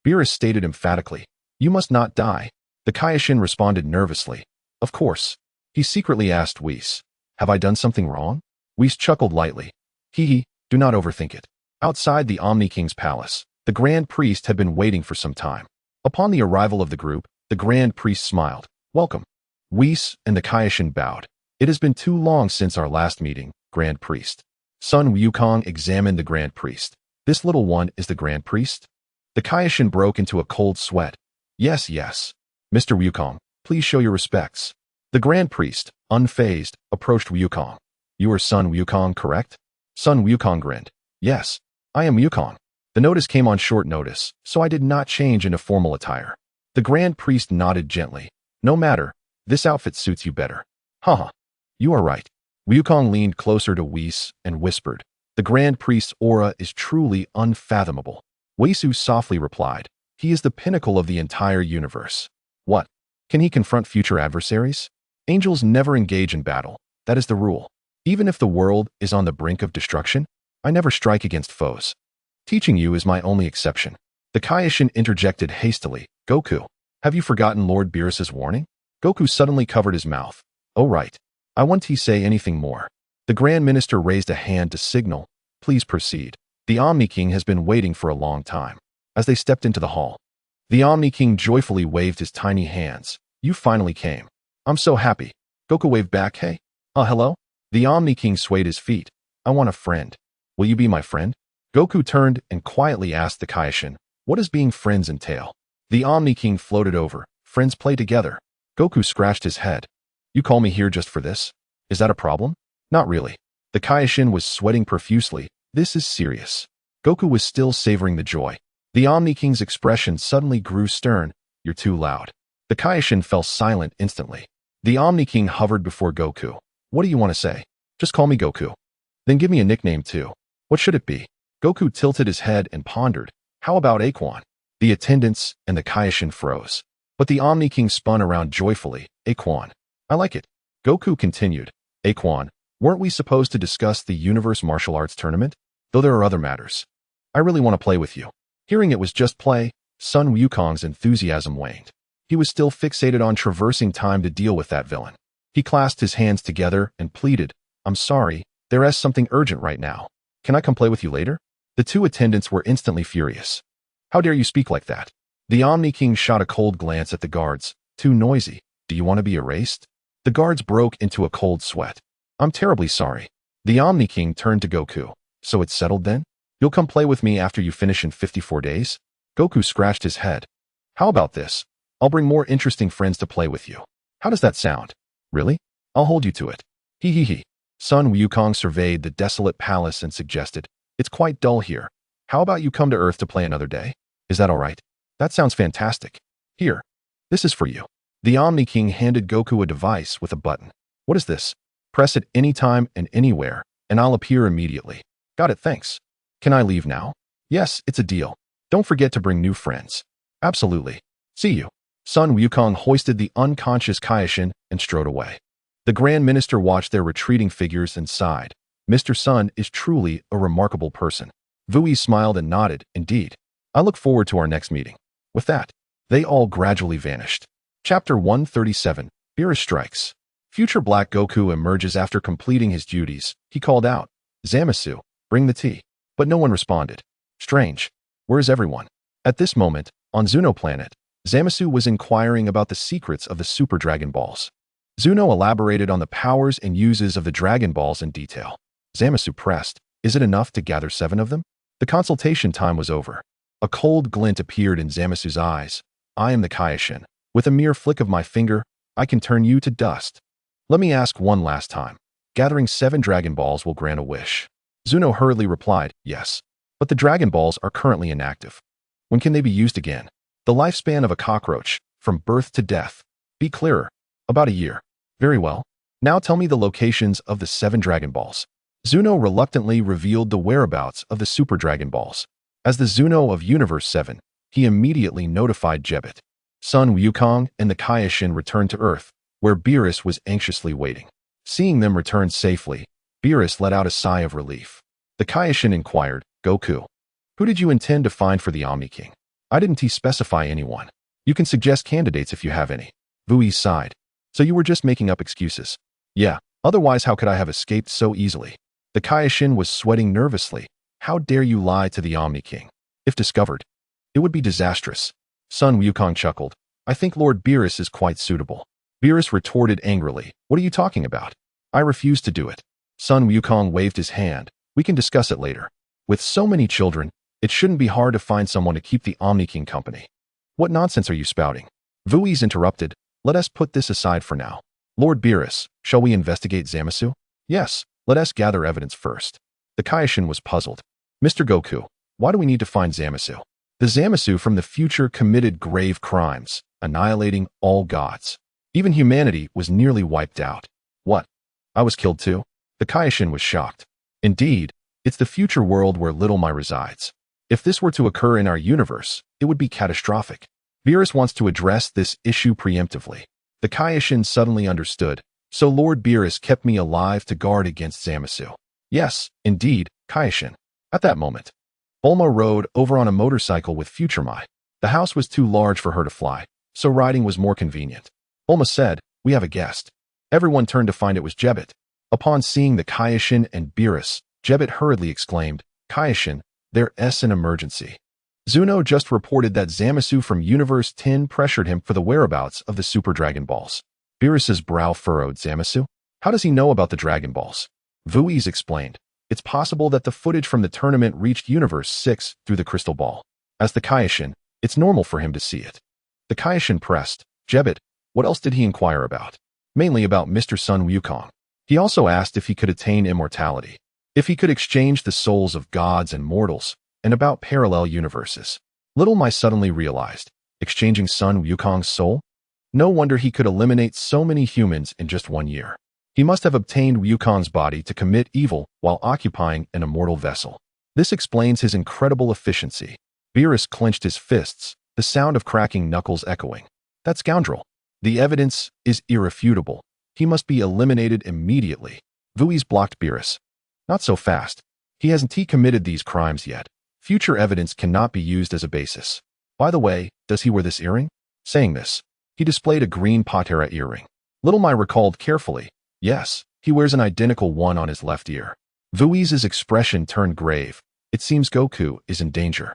Beerus stated emphatically. You must not die. The Kaioshin responded nervously. Of course. He secretly asked Whis. Have I done something wrong? Whis chuckled lightly. Hee, do not overthink it. Outside the Omni King's palace, the Grand Priest had been waiting for some time. Upon the arrival of the group, the Grand Priest smiled. Welcome. Whis and the Kaioshin bowed. It has been too long since our last meeting, Grand Priest. Sun Wukong examined the Grand Priest. This little one is the Grand Priest? The Kaioshin broke into a cold sweat. Yes. Mr. Wukong, please show your respects. The Grand Priest, unfazed, approached Wukong. You are Sun Wukong, correct? Sun Wukong grinned. Yes, I am Wukong. The notice came on short notice, so I did not change into formal attire. The Grand Priest nodded gently. No matter, this outfit suits you better. Haha. You are right. Wukong leaned closer to Whis and whispered, "The Grand Priest's aura is truly unfathomable." Weisu softly replied, "He is the pinnacle of the entire universe." What? Can he confront future adversaries? Angels never engage in battle. That is the rule. Even if the world is on the brink of destruction, I never strike against foes. Teaching you is my only exception. The Kaioshin interjected hastily, "Goku, have you forgotten Lord Beerus's warning?" Goku suddenly covered his mouth. "Oh right. I want he say anything more." The Grand Minister raised a hand to signal, "Please proceed. The Omni King has been waiting for a long time." As they stepped into the hall, the Omni King joyfully waved his tiny hands. "You finally came. I'm so happy." Goku waved back, "Hey. Hello?" The Omni King swayed his feet. "I want a friend. Will you be my friend?" Goku turned and quietly asked the Kaioshin, "What does being friends entail?" The Omni King floated over. "Friends play together." Goku scratched his head. "You call me here just for this? Is that a problem?" "Not really." The Kaioshin was sweating profusely. "This is serious." Goku was still savoring the joy. The Omni King's expression suddenly grew stern. "You're too loud." The Kaioshin fell silent instantly. The Omni King hovered before Goku. "What do you want to say?" "Just call me Goku." "Then give me a nickname too." "What should it be?" Goku tilted his head and pondered. "How about Aquan?" The attendants and the Kaioshin froze. But the Omni King spun around joyfully. "Aquan. I like it." Goku continued. "Aquan, weren't we supposed to discuss the Universe Martial Arts Tournament? Though there are other matters. I really want to play with you." Hearing it was just play, Sun Wukong's enthusiasm waned. He was still fixated on traversing time to deal with that villain. He clasped his hands together and pleaded, "I'm sorry, there is something urgent right now. Can I come play with you later?" The two attendants were instantly furious. "How dare you speak like that?" The Omni King shot a cold glance at the guards. "Too noisy. Do you want to be erased?" The guards broke into a cold sweat. "I'm terribly sorry." The Omni King turned to Goku. "So it's settled then? You'll come play with me after you finish in 54 days? Goku scratched his head. "How about this? I'll bring more interesting friends to play with you. How does that sound?" "Really? I'll hold you to it." "Hee hee hee." Sun Wukong surveyed the desolate palace and suggested, "It's quite dull here. How about you come to Earth to play another day? Is that all right?" "That sounds fantastic. Here. This is for you." The Omni King handed Goku a device with a button. "What is this?" "Press it anytime and anywhere, and I'll appear immediately." "Got it, thanks." "Can I leave now?" "Yes, it's a deal. Don't forget to bring new friends." "Absolutely. See you." Sun Wukong hoisted the unconscious Kaioshin and strode away. The Grand Minister watched their retreating figures and sighed. "Mr. Sun is truly a remarkable person." Vui smiled and nodded. "Indeed. I look forward to our next meeting." With that, they all gradually vanished. Chapter 137, Beerus Strikes. Future Black Goku emerges after completing his duties. He called out, "Zamasu, bring the tea." But no one responded. Strange. Where is everyone? At this moment, on Zuno Planet, Zamasu was inquiring about the secrets of the Super Dragon Balls. Zuno elaborated on the powers and uses of the Dragon Balls in detail. Zamasu pressed, "Is it enough to gather 7 of them?" The consultation time was over. A cold glint appeared in Zamasu's eyes. "I am the Kaioshin. With a mere flick of my finger, I can turn you to dust. Let me ask one last time. Gathering 7 Dragon Balls will grant a wish." Zuno hurriedly replied, "Yes. But the Dragon Balls are currently inactive. When can they be used again?" "The lifespan of a cockroach, from birth to death." "Be clearer." "About a year." "Very well. Now tell me the locations of the 7 Dragon Balls." Zuno reluctantly revealed the whereabouts of the Super Dragon Balls. As the Zuno of Universe 7, he immediately notified Jebit. Sun Wukong and the Kaioshin returned to Earth, where Beerus was anxiously waiting. Seeing them return safely, Beerus let out a sigh of relief. The Kaioshin inquired, "Goku, who did you intend to find for the Omni King?" "I didn't specify anyone. You can suggest candidates if you have any." Vui sighed. "So you were just making up excuses?" "Yeah, otherwise how could I have escaped so easily?" The Kaioshin was sweating nervously. "How dare you lie to the Omni King? If discovered, it would be disastrous." Sun Wukong chuckled. "I think Lord Beerus is quite suitable." Beerus retorted angrily, "What are you talking about? I refuse to do it." Sun Wukong waved his hand. "We can discuss it later. With so many children, it shouldn't be hard to find someone to keep the Omni King company." "What nonsense are you spouting?" Vui's interrupted. "Let us put this aside for now. Lord Beerus, shall we investigate Zamasu?" "Yes, let us gather evidence first." The Kaioshin was puzzled. "Mr. Goku, why do we need to find Zamasu?" "The Zamasu from the future committed grave crimes, annihilating all gods. Even humanity was nearly wiped out." "What? I was killed too?" The Kaioshin was shocked. Indeed, it's the future world where Little Mai resides. If this were to occur in our universe, it would be catastrophic. Beerus wants to address this issue preemptively. The Kaioshin suddenly understood, so Lord Beerus kept me alive to guard against Zamasu. Yes, indeed, Kaioshin. At that moment, Bulma rode over on a motorcycle with Future Mai. The house was too large for her to fly, so riding was more convenient. Bulma said, "We have a guest." Everyone turned to find it was Jebet. Upon seeing the Kaioshin and Beerus, Jebet hurriedly exclaimed, "Kaioshin, there's an emergency." Zuno just reported that Zamasu from Universe 10 pressured him for the whereabouts of the Super Dragon Balls. Beerus's brow furrowed. Zamasu? How does he know about the Dragon Balls? Vui's explained. It's possible that the footage from the tournament reached Universe 6 through the crystal ball. As the Kaioshin, it's normal for him to see it. The Kaioshin pressed, "Jebet, what else did he inquire about?" Mainly about Mr. Sun Wukong. He also asked if he could attain immortality, if he could exchange the souls of gods and mortals, and about parallel universes. Little Mai suddenly realized, exchanging Sun Wukong's soul? No wonder he could eliminate so many humans in just 1 year. He must have obtained Wukong's body to commit evil while occupying an immortal vessel. This explains his incredible efficiency. Beerus clenched his fists, the sound of cracking knuckles echoing. That scoundrel. The evidence is irrefutable. He must be eliminated immediately. Vui's blocked Beerus. Not so fast. He hasn't committed these crimes yet. Future evidence cannot be used as a basis. By the way, does he wear this earring? Saying this, he displayed a green patera earring. Little Mai recalled carefully. Yes, he wears an identical one on his left ear. Vui's expression turned grave. It seems Goku is in danger.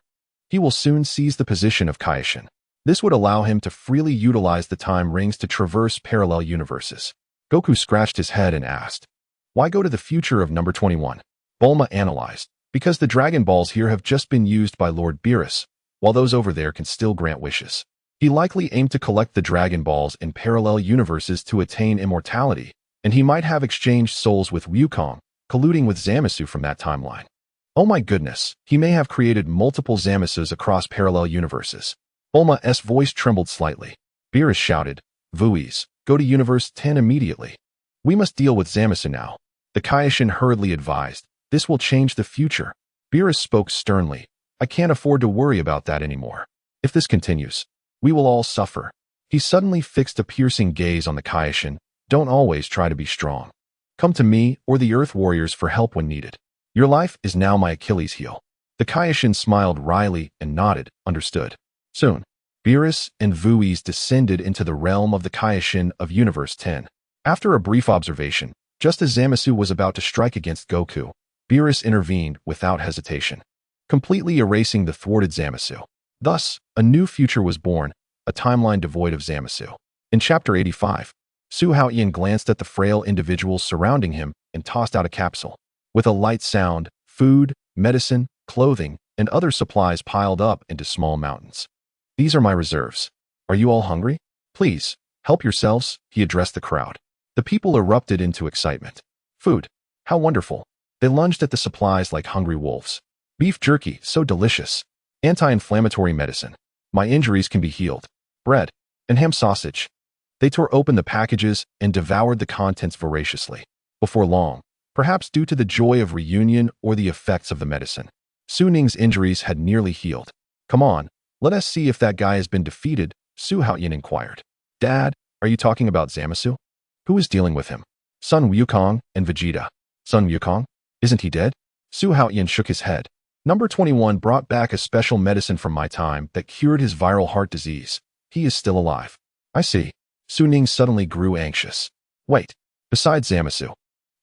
He will soon seize the position of Kaioshin. This would allow him to freely utilize the time rings to traverse parallel universes. Goku scratched his head and asked, "Why go to the future of number 21? Bulma analyzed, "Because the Dragon Balls here have just been used by Lord Beerus, while those over there can still grant wishes. He likely aimed to collect the Dragon Balls in parallel universes to attain immortality, and he might have exchanged souls with Wukong, colluding with Zamasu from that timeline. Oh my goodness, he may have created multiple Zamasus across parallel universes." Bulma's voice trembled slightly. Beerus shouted, "Vui's, go to Universe 10 immediately. We must deal with Zamasu now." The Kaioshin hurriedly advised, "This will change the future." Beerus spoke sternly, "I can't afford to worry about that anymore. If this continues, we will all suffer." He suddenly fixed a piercing gaze on the Kaioshin. "Don't always try to be strong. Come to me or the Earth Warriors for help when needed. Your life is now my Achilles heel." The Kaioshin smiled wryly and nodded, understood. Soon, Beerus and Vui's descended into the realm of the Kaioshin of Universe 10. After a brief observation, just as Zamasu was about to strike against Goku, Beerus intervened without hesitation, completely erasing the thwarted Zamasu. Thus, a new future was born, a timeline devoid of Zamasu. In Chapter 85, Su Haotian glanced at the frail individuals surrounding him and tossed out a capsule. With a light sound, food, medicine, clothing, and other supplies piled up into small mountains. "These are my reserves. Are you all hungry? Please, help yourselves," he addressed the crowd. The people erupted into excitement. Food. How wonderful. They lunged at the supplies like hungry wolves. Beef jerky, so delicious. Anti-inflammatory medicine. My injuries can be healed. Bread. And ham sausage. They tore open the packages and devoured the contents voraciously. Before long, perhaps due to the joy of reunion or the effects of the medicine, Su Ning's injuries had nearly healed. "Come on, let us see if that guy has been defeated," Su Haotian inquired. "Dad, are you talking about Zamasu? Who is dealing with him?" "Sun Wukong and Vegeta." "Sun Wukong? Isn't he dead?" Su Haotian shook his head. "Number 21 brought back a special medicine from my time that cured his viral heart disease. He is still alive." "I see." Su Ning suddenly grew anxious. "Wait. Besides Zamasu,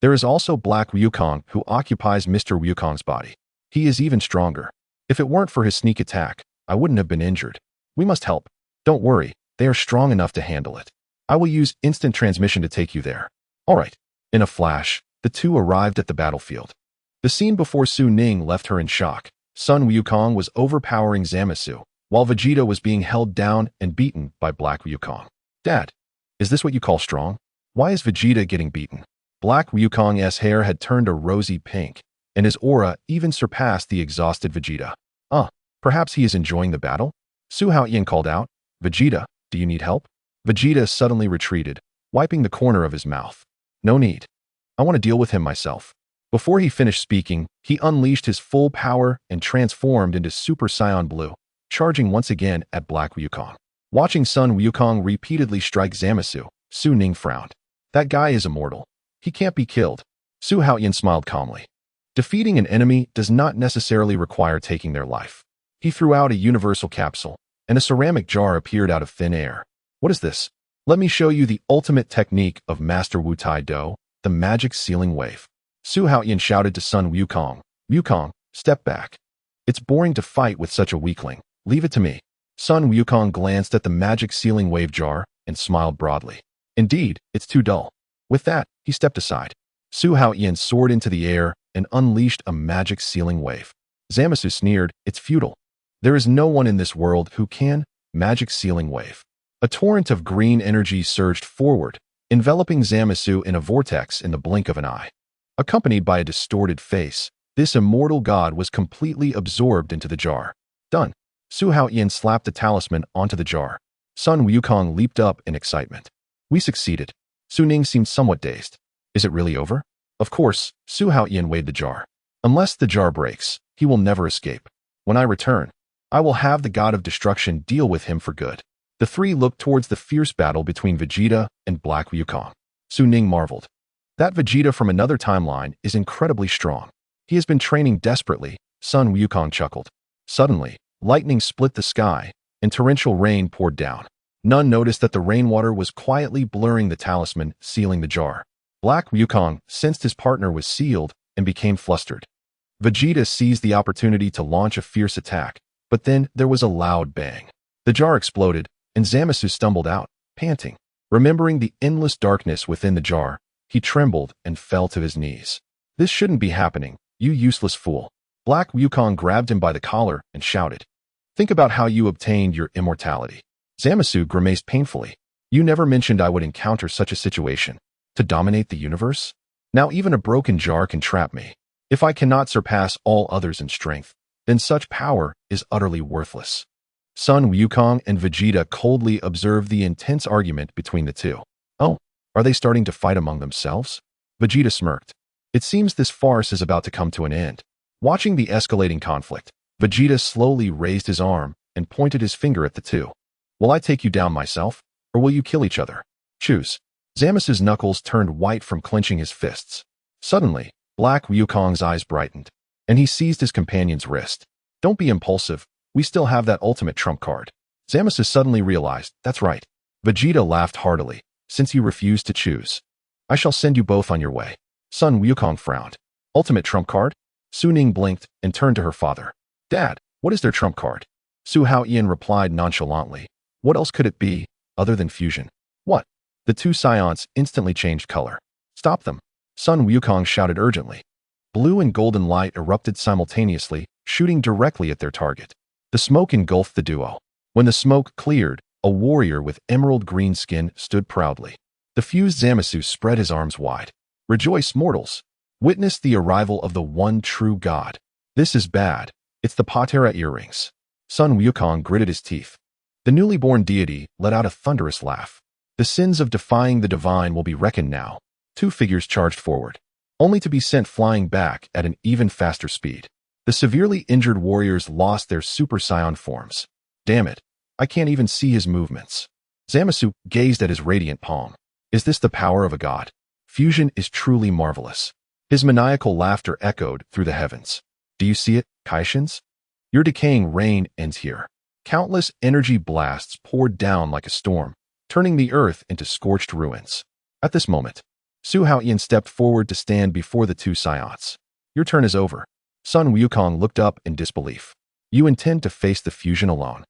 there is also Black Wukong who occupies Mr. Wukong's body. He is even stronger. If it weren't for his sneak attack, I wouldn't have been injured. We must help. Don't worry, they are strong enough to handle it. I will use instant transmission to take you there." All right. In a flash, the two arrived at the battlefield. The scene before Su Ning left her in shock. Sun Wukong was overpowering Zamasu, while Vegeta was being held down and beaten by Black Wukong. "Dad, is this what you call strong? Why is Vegeta getting beaten?" Black Wukong's hair had turned a rosy pink, and his aura even surpassed the exhausted Vegeta. Perhaps he is enjoying the battle?" Su Haotian called out. "Vegeta, do you need help?" Vegeta suddenly retreated, wiping the corner of his mouth. "No need. I want to deal with him myself. Before he finished speaking, he unleashed his full power and transformed into Super Saiyan Blue, charging once again at Black Wukong. Watching Sun Wukong repeatedly strike Zamasu, Su Ning frowned. That guy is immortal. He can't be killed. Su Haotian smiled calmly. Defeating an enemy does not necessarily require taking their life. He threw out a universal capsule, and a ceramic jar appeared out of thin air. What is this? Let me show you the ultimate technique of Master Wu Tai Do, the magic sealing wave. Su Haotian shouted to Sun Wukong, Wukong, step back. It's boring to fight with such a weakling. Leave it to me. Sun Wukong glanced at the magic sealing wave jar and smiled broadly. Indeed, it's too dull. With that, he stepped aside. Su Haotian soared into the air and unleashed a magic sealing wave. Zamasu sneered, it's futile. There is no one in this world who can magic sealing wave. A torrent of green energy surged forward, enveloping Zamasu in a vortex in the blink of an eye. Accompanied by a distorted face, this immortal god was completely absorbed into the jar. Done. Su Haotian slapped the talisman onto the jar. Sun Wukong leaped up in excitement. We succeeded. Su Ning seemed somewhat dazed. Is it really over? Of course, Su Haotian weighed the jar. Unless the jar breaks, he will never escape. When I return, I will have the god of destruction deal with him for good. The three looked towards the fierce battle between Vegeta and Black Wukong. Su Ning marveled. That Vegeta from another timeline is incredibly strong. He has been training desperately, Sun Wukong chuckled. Suddenly, lightning split the sky, and torrential rain poured down. None noticed that the rainwater was quietly blurring the talisman, sealing the jar. Black Wukong sensed his partner was sealed and became flustered. Vegeta seized the opportunity to launch a fierce attack, but then there was a loud bang. The jar exploded, and Zamasu stumbled out, panting. Remembering the endless darkness within the jar, he trembled and fell to his knees. This shouldn't be happening, you useless fool. Black Wukong grabbed him by the collar and shouted. Think about how you obtained your immortality. Zamasu grimaced painfully. You never mentioned I would encounter such a situation. To dominate the universe? Now even a broken jar can trap me. If I cannot surpass all others in strength, then such power is utterly worthless. Sun Wukong and Vegeta coldly observed the intense argument between the two. Oh, are they starting to fight among themselves? Vegeta smirked. It seems this farce is about to come to an end. Watching the escalating conflict, Vegeta slowly raised his arm and pointed his finger at the two. Will I take you down myself, or will you kill each other? Choose. Zamasu's knuckles turned white from clenching his fists. Suddenly, Black Wukong's eyes brightened, and he seized his companion's wrist. Don't be impulsive, we still have that ultimate trump card. Zamasu suddenly realized, that's right. Vegeta laughed heartily, since he refused to choose. I shall send you both on your way. Sun Wukong frowned. Ultimate trump card? Su Ning blinked and turned to her father. Dad, what is their trump card? Su Haotian replied nonchalantly. What else could it be, other than fusion? What? The two Saiyans instantly changed color. Stop them. Sun Wukong shouted urgently. Blue and golden light erupted simultaneously, shooting directly at their target. The smoke engulfed the duo. When the smoke cleared, a warrior with emerald green skin stood proudly. The fused Zamasu spread his arms wide. Rejoice, mortals! Witness the arrival of the one true god. This is bad. It's the Patera earrings. Sun Wukong gritted his teeth. The newly born deity let out a thunderous laugh. The sins of defying the divine will be reckoned now. Two figures charged forward, only to be sent flying back at an even faster speed. The severely injured warriors lost their Super Saiyan forms. Damn it, I can't even see his movements. Zamasu gazed at his radiant palm. Is this the power of a god? Fusion is truly marvelous. His maniacal laughter echoed through the heavens. Do you see it, Kaishins? Your decaying reign ends here. Countless energy blasts poured down like a storm, turning the earth into scorched ruins. At this moment, Su Haotian stepped forward to stand before the two Saiyans. Your turn is over. Sun Wukong looked up in disbelief. You intend to face the fusion alone.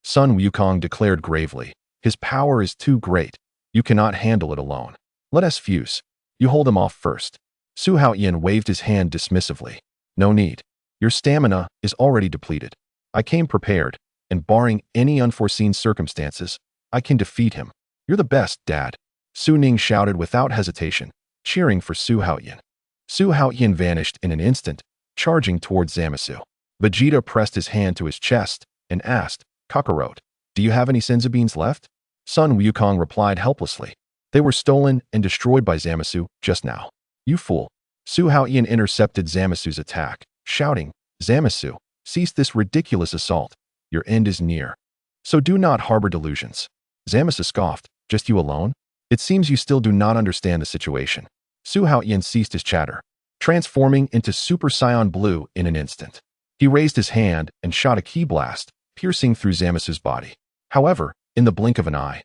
Sun Wukong declared gravely. His power is too great. You cannot handle it alone. Let us fuse. You hold him off first. Su Haotian waved his hand dismissively. No need. Your stamina is already depleted. I came prepared, and barring any unforeseen circumstances, I can defeat him. You're the best, Dad. Su Ning shouted without hesitation, cheering for Su Haotian. Su Haotian vanished in an instant, charging towards Zamasu. Vegeta pressed his hand to his chest and asked, Kakarot, do you have any senzu beans left? Sun Wukong replied helplessly. They were stolen and destroyed by Zamasu just now. You fool. Su Haotian intercepted Zamasu's attack, shouting, Zamasu, cease this ridiculous assault. Your end is near. So do not harbor delusions. Zamasu scoffed, just you alone? It seems you still do not understand the situation. Su Haotian ceased his chatter, transforming into Super Saiyan Blue in an instant. He raised his hand and shot a ki blast, piercing through Zamasu's body. However, in the blink of an eye,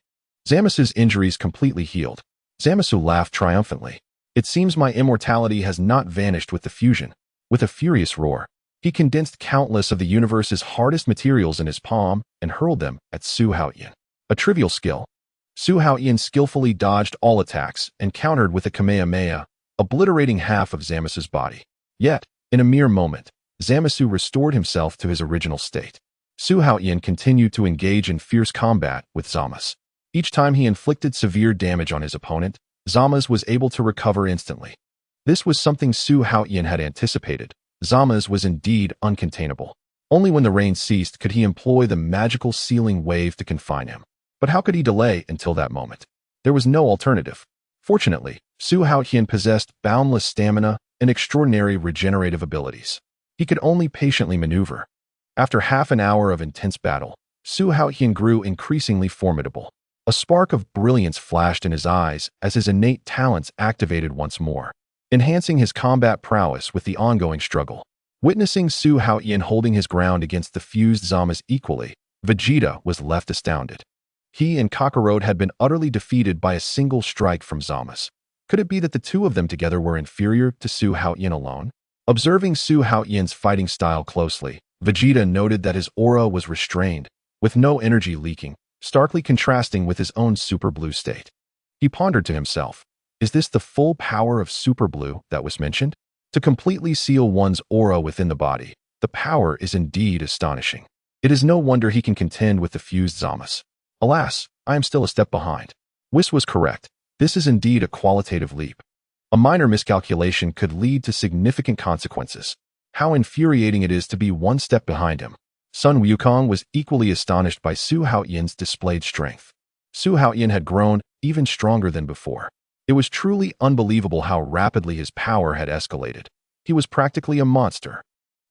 Zamasu's injuries completely healed. Zamasu laughed triumphantly. It seems my immortality has not vanished with the fusion. With a furious roar, he condensed countless of the universe's hardest materials in his palm and hurled them at Su Haotian. A trivial skill. Su Haotian skillfully dodged all attacks and countered with a Kamehameha, obliterating half of Zamasu's body. Yet, in a mere moment, Zamasu restored himself to his original state. Su Haotian continued to engage in fierce combat with Zamasu. Each time he inflicted severe damage on his opponent, Zamasu was able to recover instantly. This was something Su Haotian had anticipated. Zamasu was indeed uncontainable. Only when the rain ceased could he employ the magical sealing wave to confine him. But how could he delay until that moment? There was no alternative. Fortunately, Su Haotian possessed boundless stamina and extraordinary regenerative abilities. He could only patiently maneuver. After half an hour of intense battle, Su Haotian grew increasingly formidable. A spark of brilliance flashed in his eyes as his innate talents activated once more, enhancing his combat prowess with the ongoing struggle. Witnessing Su Haotian holding his ground against the fused Zamasu equally, Vegeta was left astounded. He and Kakarot had been utterly defeated by a single strike from Zamasu. Could it be that the two of them together were inferior to Su Haotian alone? Observing Su Haotian's fighting style closely, Vegeta noted that his aura was restrained, with no energy leaking, starkly contrasting with his own Super Blue state. He pondered to himself, is this the full power of Super Blue that was mentioned? To completely seal one's aura within the body, the power is indeed astonishing. It is no wonder he can contend with the fused Zamasu. Alas, I am still a step behind. Whis was correct. This is indeed a qualitative leap. A minor miscalculation could lead to significant consequences. How infuriating it is to be one step behind him. Sun Wukong was equally astonished by Su Haotian's displayed strength. Su Haotian had grown even stronger than before. It was truly unbelievable how rapidly his power had escalated. He was practically a monster.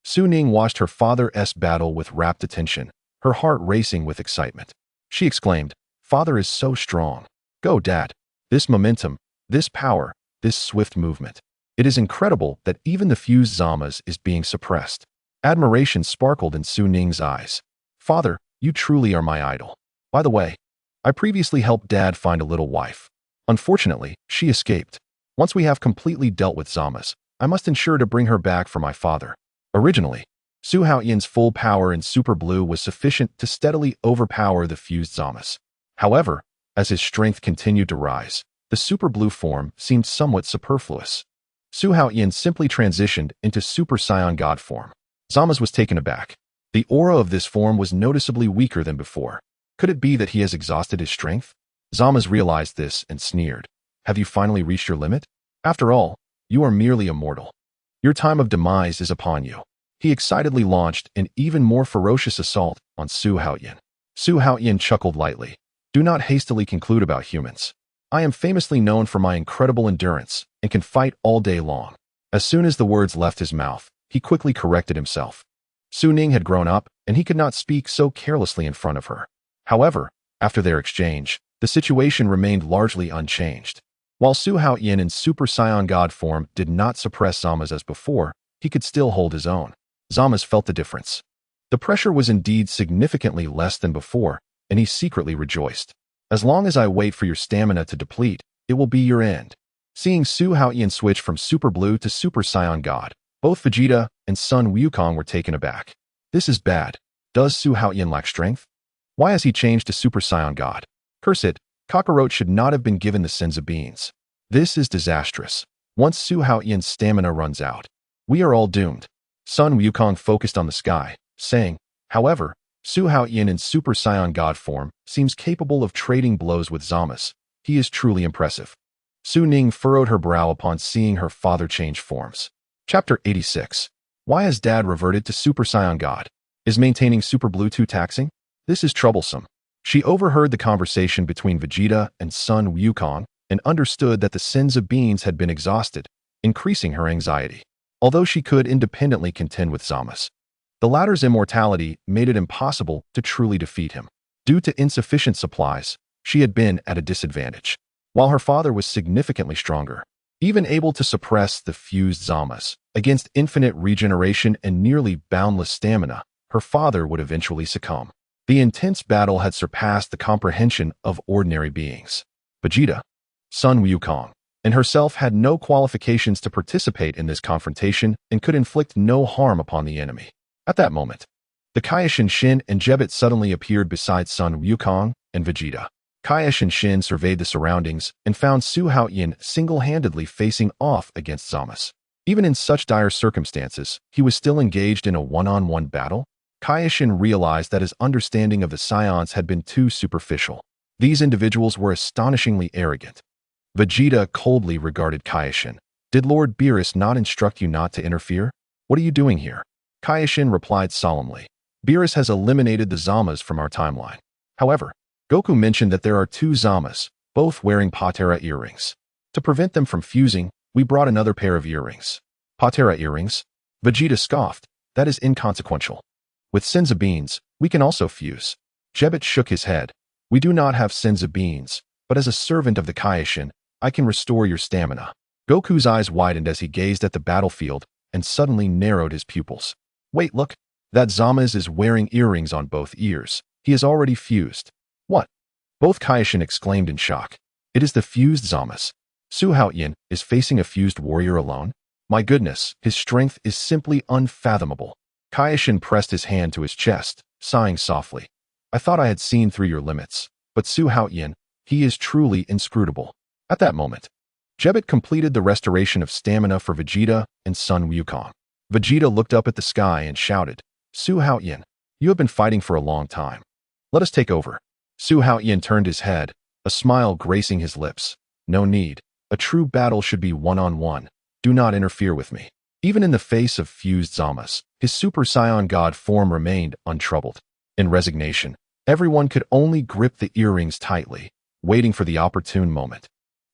Su Ning watched her father's battle with rapt attention, her heart racing with excitement. She exclaimed, "Father is so strong. Go, Dad. This momentum, this power, this swift movement. It is incredible that even the fused Zamasu is being suppressed." Admiration sparkled in Su Ning's eyes. "Father, you truly are my idol. By the way, I previously helped Dad find a little wife. Unfortunately, she escaped. Once we have completely dealt with Zamasu, I must ensure to bring her back for my father." Originally, Su Haotian's full power in Super Blue was sufficient to steadily overpower the fused Zamasu. However, as his strength continued to rise, the Super Blue form seemed somewhat superfluous. Su Haotian simply transitioned into Super Saiyan God form. Zamasu was taken aback. The aura of this form was noticeably weaker than before. Could it be that he has exhausted his strength? Zamasu realized this and sneered. "Have you finally reached your limit? After all, you are merely a mortal. Your time of demise is upon you." He excitedly launched an even more ferocious assault on Su Haotian. Su Haotian chuckled lightly. "Do not hastily conclude about humans. I am famously known for my incredible endurance and can fight all day long." As soon as the words left his mouth, he quickly corrected himself. Su Ning had grown up, and he could not speak so carelessly in front of her. However, after their exchange, the situation remained largely unchanged. While Su Haotian in Super Saiyan God form did not suppress Zamasu as before, he could still hold his own. Zamasu felt the difference. The pressure was indeed significantly less than before, and he secretly rejoiced. "As long as I wait for your stamina to deplete, it will be your end." Seeing Su Haotian switch from Super Blue to Super Saiyan God, both Vegeta and Sun Wukong were taken aback. This is bad. Does Su Haotian lack strength? Why has he changed to Super Saiyan God? Curse it, Kakarot should not have been given the Senzu beans. This is disastrous. Once Su Haotian's stamina runs out, we are all doomed. Sun Wukong focused on the sky, saying, "However, Su Haotian in Super Saiyan God form seems capable of trading blows with Zamasu. He is truly impressive." Su Ning furrowed her brow upon seeing her father change forms. Chapter 86. Why has Dad reverted to Super Saiyan God? Is maintaining Super Blue too taxing? This is troublesome. She overheard the conversation between Vegeta and Sun Wukong and understood that the Senzu beans had been exhausted, increasing her anxiety. Although she could independently contend with Zama's, the latter's immortality made it impossible to truly defeat him. Due to insufficient supplies, she had been at a disadvantage, while her father was significantly stronger, even able to suppress the fused Zamas. Against infinite regeneration and nearly boundless stamina, her father would eventually succumb. The intense battle had surpassed the comprehension of ordinary beings. Vegeta, Sun Wukong, and herself had no qualifications to participate in this confrontation and could inflict no harm upon the enemy. At that moment, the Kaioshin Shin and Gebet suddenly appeared beside Sun Wukong and Vegeta. Kaioshin Shin surveyed the surroundings and found Su Haotian single-handedly facing off against Zama's. Even in such dire circumstances, he was still engaged in a one-on-one battle. Kaioshin realized that his understanding of the Saiyans had been too superficial. These individuals were astonishingly arrogant. Vegeta coldly regarded Kaioshin. Did Lord Beerus not instruct you not to interfere? What are you doing here? Kaioshin replied solemnly. Beerus has eliminated the Zamas from our timeline. However, Goku mentioned that there are two Zamas, both wearing Patera earrings. To prevent them from fusing, we brought another pair of earrings. Patera earrings? Vegeta scoffed. That is inconsequential. With Senza beans, we can also fuse. Gebet shook his head. We do not have Senza beans, but as a servant of the Kaioshin, I can restore your stamina. Goku's eyes widened as he gazed at the battlefield and suddenly narrowed his pupils. Wait, look. That Zamas is wearing earrings on both ears. He is already fused. What? Both Kaioshin exclaimed in shock. It is the fused Zamas. Su Haotian is facing a fused warrior alone? My goodness, his strength is simply unfathomable. Kaioshin pressed his hand to his chest, sighing softly. I thought I had seen through your limits, but Su Haotian, he is truly inscrutable. At that moment, Gebet completed the restoration of stamina for Vegeta and Sun Wukong. Vegeta looked up at the sky and shouted, Su Haotian, you have been fighting for a long time. Let us take over. Su Haotian turned his head, a smile gracing his lips. No need. A true battle should be one-on-one. Do not interfere with me. Even in the face of fused Zamas, his Super Saiyan God form remained untroubled. In resignation, everyone could only grip the earrings tightly, waiting for the opportune moment.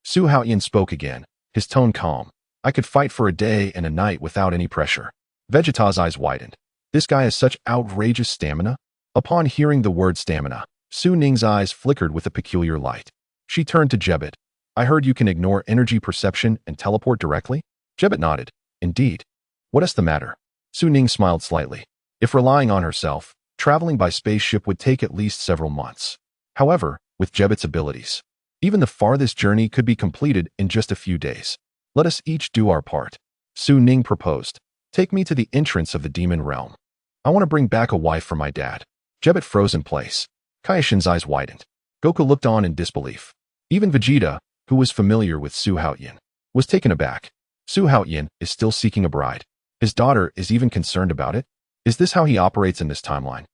Su Haotian spoke again, his tone calm. I could fight for a day and a night without any pressure. Vegeta's eyes widened. This guy has such outrageous stamina? Upon hearing the word stamina, Su Ning's eyes flickered with a peculiar light. She turned to Gebet. I heard you can ignore energy perception and teleport directly? Gebet nodded. Indeed. What is the matter? Su Ning smiled slightly. If relying on herself, traveling by spaceship would take at least several months. However, with Gebet's abilities, even the farthest journey could be completed in just a few days. Let us each do our part. Su Ning proposed. Take me to the entrance of the demon realm. I want to bring back a wife for my dad. Gebet froze in place. Kaioshin's eyes widened. Goku looked on in disbelief. Even Vegeta, who was familiar with Su Haotian, was taken aback. Su Haotian is still seeking a bride. His daughter is even concerned about it. Is this how he operates in this timeline?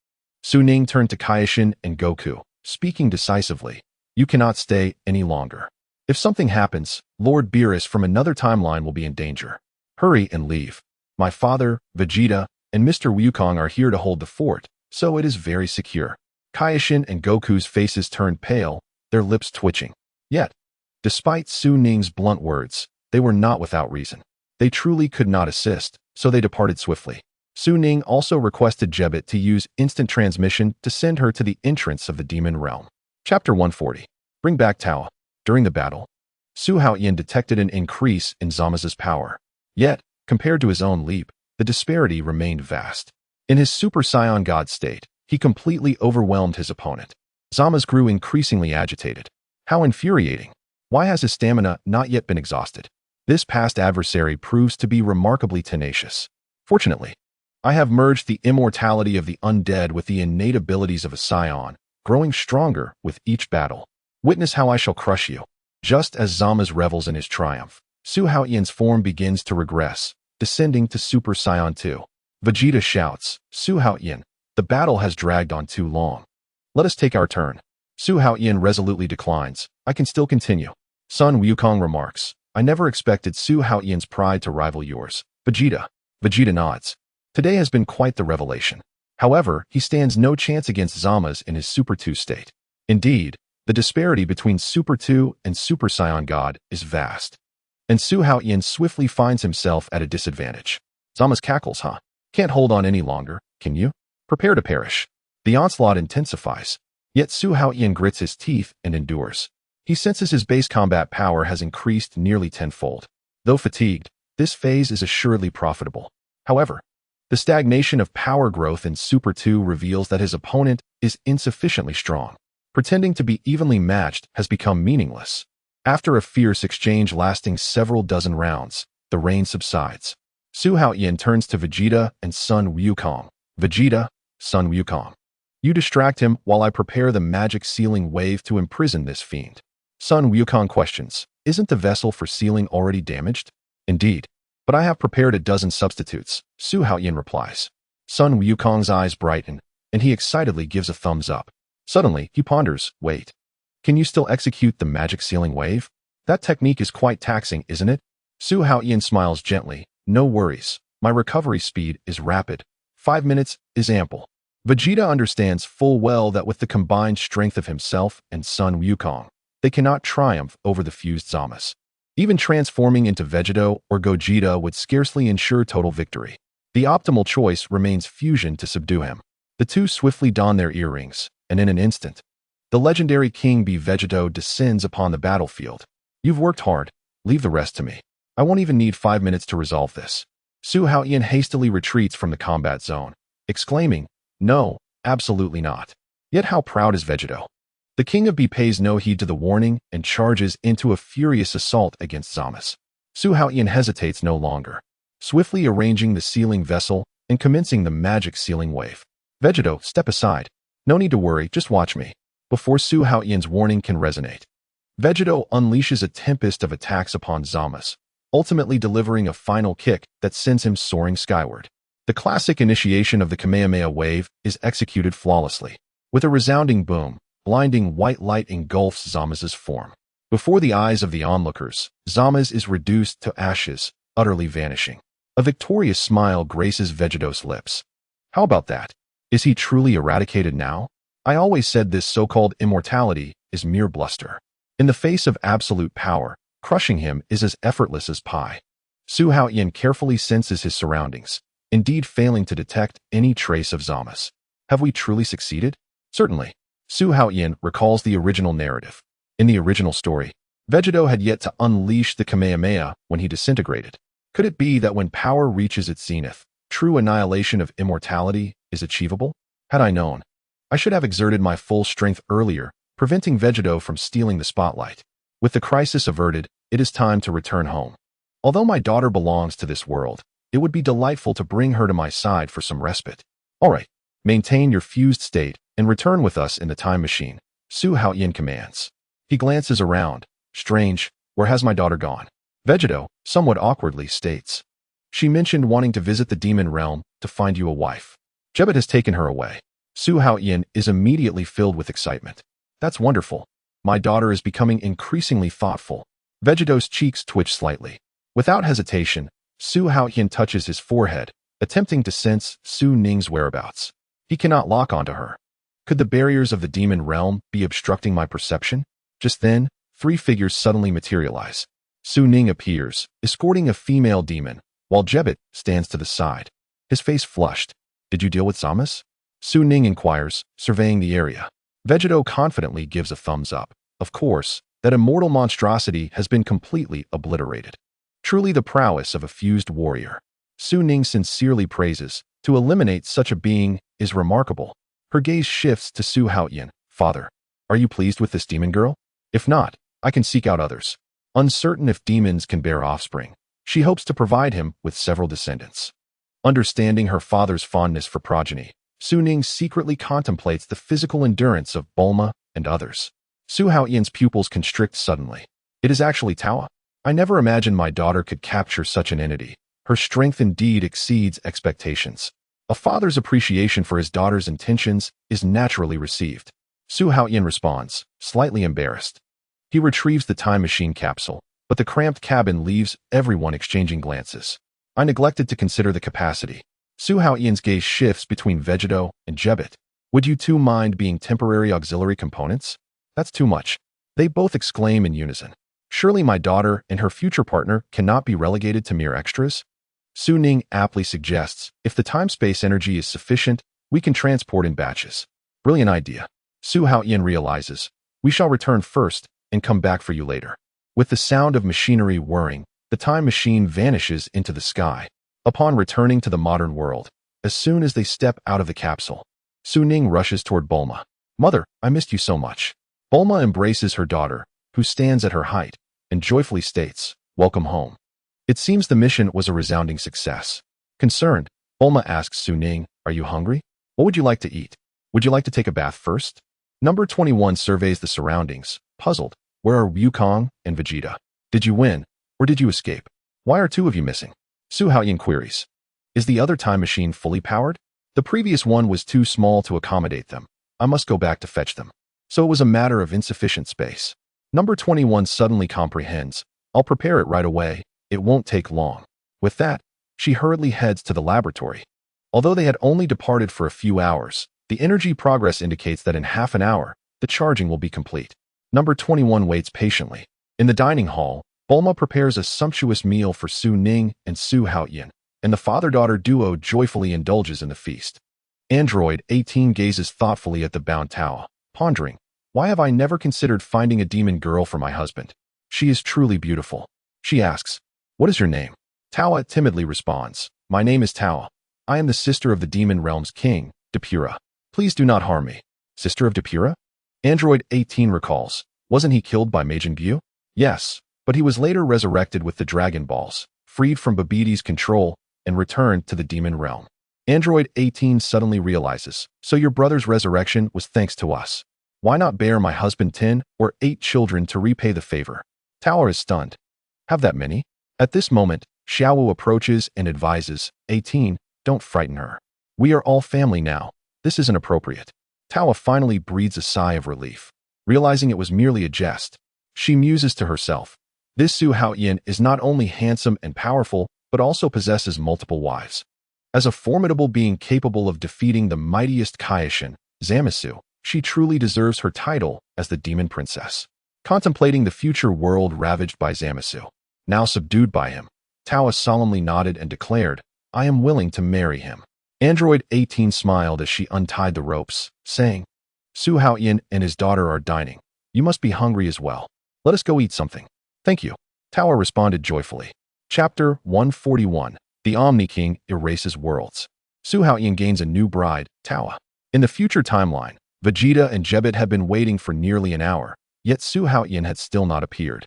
Su Ning turned to Kaioshin and Goku, speaking decisively. You cannot stay any longer. If something happens, Lord Beerus from another timeline will be in danger. Hurry and leave. My father, Vegeta, and Mr. Wukong are here to hold the fort, so it is very secure. Kaioshin and Goku's faces turned pale, their lips twitching. Yet, despite Su Ning's blunt words, they were not without reason. They truly could not assist, so they departed swiftly. Su Ning also requested Gebet to use instant transmission to send her to the entrance of the demon realm. Chapter 140. Bring back Tao. During the battle, Su Haotian detected an increase in Zama's power. Yet, compared to his own leap, the disparity remained vast. In his Super Saiyan God state, he completely overwhelmed his opponent. Zama's grew increasingly agitated. How infuriating. Why has his stamina not yet been exhausted? This past adversary proves to be remarkably tenacious. Fortunately, I have merged the immortality of the undead with the innate abilities of a Saiyan, growing stronger with each battle. Witness how I shall crush you. Just as Zama's revels in his triumph, Su Haotian's form begins to regress, descending to Super Saiyan 2. Vegeta shouts, Su Haotian, the battle has dragged on too long. Let us take our turn. Su Haotian resolutely declines. I can still continue. Sun Wukong remarks, I never expected Su Haotian's pride to rival yours. Vegeta. Vegeta nods. Today has been quite the revelation. However, he stands no chance against Zama's in his Super 2 state. Indeed, the disparity between Super 2 and Super Saiyan God is vast. and Su Haotian swiftly finds himself at a disadvantage. Zama's cackles, huh? Can't hold on any longer, can you? Prepare to perish. The onslaught intensifies, yet Su Haotian grits his teeth and endures. He senses his base combat power has increased nearly tenfold. Though fatigued, this phase is assuredly profitable. However, the stagnation of power growth in Super 2 reveals that his opponent is insufficiently strong. Pretending to be evenly matched has become meaningless. After a fierce exchange lasting several dozen rounds, the rain subsides. Su Haotian turns to Vegeta and Sun Wukong. Vegeta, Sun Wukong. You distract him while I prepare the magic sealing wave to imprison this fiend. Sun Wukong questions, isn't the vessel for sealing already damaged? Indeed, but I have prepared a dozen substitutes, Su Haotian replies. Sun Wukong's eyes brighten, and he excitedly gives a thumbs up. Suddenly, he ponders, wait. Can you still execute the magic sealing wave? That technique is quite taxing, isn't it? Su Haotian smiles gently. No worries. My recovery speed is rapid. 5 minutes is ample. Vegeta understands full well that with the combined strength of himself and Sun Wukong, they cannot triumph over the fused Zamas. Even transforming into Vegeta or Gogeta would scarcely ensure total victory. The optimal choice remains fusion to subdue him. The two swiftly don their earrings, and in an instant, the legendary King Bee Vegeta descends upon the battlefield. You've worked hard. Leave the rest to me. I won't even need 5 minutes to resolve this. Su Haotian hastily retreats from the combat zone, exclaiming, no, absolutely not. Yet how proud is Vegeta? The King of Bee pays no heed to the warning and charges into a furious assault against Zamas. Su Haotian hesitates no longer, swiftly arranging the sealing vessel and commencing the magic sealing wave. Vegeta, step aside. No need to worry, just watch me. Before Su Haotian's warning can resonate, Vegeta unleashes a tempest of attacks upon Zamas, ultimately delivering a final kick that sends him soaring skyward. The classic initiation of the Kamehameha wave is executed flawlessly. With a resounding boom, blinding white light engulfs Zamas' form. Before the eyes of the onlookers, Zamas is reduced to ashes, utterly vanishing. A victorious smile graces Vegeta's lips. How about that? Is he truly eradicated now? I always said this so-called immortality is mere bluster. In the face of absolute power, crushing him is as effortless as pie. Su Haotian carefully senses his surroundings, indeed failing to detect any trace of Zamas. Have we truly succeeded? Certainly. Su Haotian recalls the original narrative. In the original story, Vegeta had yet to unleash the Kamehameha when he disintegrated. Could it be that when power reaches its zenith, true annihilation of immortality is achievable? Had I known, I should have exerted my full strength earlier, preventing Vegeta from stealing the spotlight. With the crisis averted, it is time to return home. Although my daughter belongs to this world, it would be delightful to bring her to my side for some respite. All right, maintain your fused state and return with us in the time machine, Su Haotian commands. He glances around. Strange, where has my daughter gone? Vegeta, somewhat awkwardly, states. She mentioned wanting to visit the demon realm to find you a wife. Jebet has taken her away. Su Haotian is immediately filled with excitement. That's wonderful. My daughter is becoming increasingly thoughtful. Vegeta's cheeks twitch slightly. Without hesitation, Su Haotian touches his forehead, attempting to sense Su Ning's whereabouts. He cannot lock onto her. Could the barriers of the demon realm be obstructing my perception? Just then, 3 figures suddenly materialize. Su Ning appears, escorting a female demon, while Jebet stands to the side, his face flushed. Did you deal with Zamas? Su Ning inquires, surveying the area. Vegeta confidently gives a thumbs up. Of course, that immortal monstrosity has been completely obliterated. Truly the prowess of a fused warrior. Su Ning sincerely praises. To eliminate such a being is remarkable. Her gaze shifts to Su Haotian. Father, are you pleased with this demon girl? If not, I can seek out others. Uncertain if demons can bear offspring, she hopes to provide him with several descendants. Understanding her father's fondness for progeny, Su Ning secretly contemplates the physical endurance of Bulma and others. Su Haotian's pupils constrict suddenly. It is actually Taoa. I never imagined my daughter could capture such an entity. Her strength indeed exceeds expectations. A father's appreciation for his daughter's intentions is naturally received. Su Haotian responds, slightly embarrassed. He retrieves the time machine capsule, but the cramped cabin leaves everyone exchanging glances. I neglected to consider the capacity. Su Haotian's gaze shifts between Vegeta and Jebet. Would you two mind being temporary auxiliary components? That's too much. They both exclaim in unison. Surely my daughter and her future partner cannot be relegated to mere extras? Su Ning aptly suggests, if the time-space energy is sufficient, we can transport in batches. Brilliant idea. Su Haotian realizes, we shall return first and come back for you later. With the sound of machinery whirring, the time machine vanishes into the sky. Upon returning to the modern world, as soon as they step out of the capsule, Su Ning rushes toward Bulma. Mother, I missed you so much. Bulma embraces her daughter, who stands at her height, and joyfully states, welcome home. It seems the mission was a resounding success. Concerned, Bulma asks Su Ning, are you hungry? What would you like to eat? Would you like to take a bath first? Number 21 surveys the surroundings, puzzled. Where are Wukong and Vegeta? Did you win, or did you escape? Why are two of you missing? Su Haotian queries. Is the other time machine fully powered? The previous one was too small to accommodate them. I must go back to fetch them. So it was a matter of insufficient space. Number 21 suddenly comprehends. I'll prepare it right away. It won't take long. With that, she hurriedly heads to the laboratory. Although they had only departed for a few hours, the energy progress indicates that in half an hour, the charging will be complete. Number 21 waits patiently. In the dining hall, Bulma prepares a sumptuous meal for Su Ning and Su Haotian, and the father-daughter duo joyfully indulges in the feast. Android 18 gazes thoughtfully at the bound Tao, pondering, why have I never considered finding a demon girl for my husband? She is truly beautiful. She asks, what is your name? Tawa timidly responds, my name is Tawa. I am the sister of the demon realm's king, Depura. Please do not harm me. Sister of Depura? Android 18 recalls, wasn't he killed by Majin Buu? Yes, but he was later resurrected with the Dragon Balls, freed from Babiti's control, and returned to the demon realm. Android 18 suddenly realizes, so your brother's resurrection was thanks to us. Why not bear my husband 10 or 8 children to repay the favor? Tower is stunned. Have that many? At this moment, Xiaowu approaches and advises, 18, don't frighten her. We are all family now. This isn't appropriate. Tawa finally breathes a sigh of relief. Realizing it was merely a jest, she muses to herself. This Su Haotian is not only handsome and powerful, but also possesses multiple wives. As a formidable being capable of defeating the mightiest Kaioshin, Zamasu, she truly deserves her title as the Demon Princess. Contemplating the future world ravaged by Zamasu, now subdued by him, Tawa solemnly nodded and declared, I am willing to marry him. Android 18 smiled as she untied the ropes, saying, Su Haotian and his daughter are dining. You must be hungry as well. Let us go eat something. Thank you. Tawa responded joyfully. Chapter 141. The Omni King erases worlds. Su Haotian gains a new bride, Tawa. In the future timeline, Vegeta and Jebet had been waiting for nearly an hour, yet Su Haotian had still not appeared.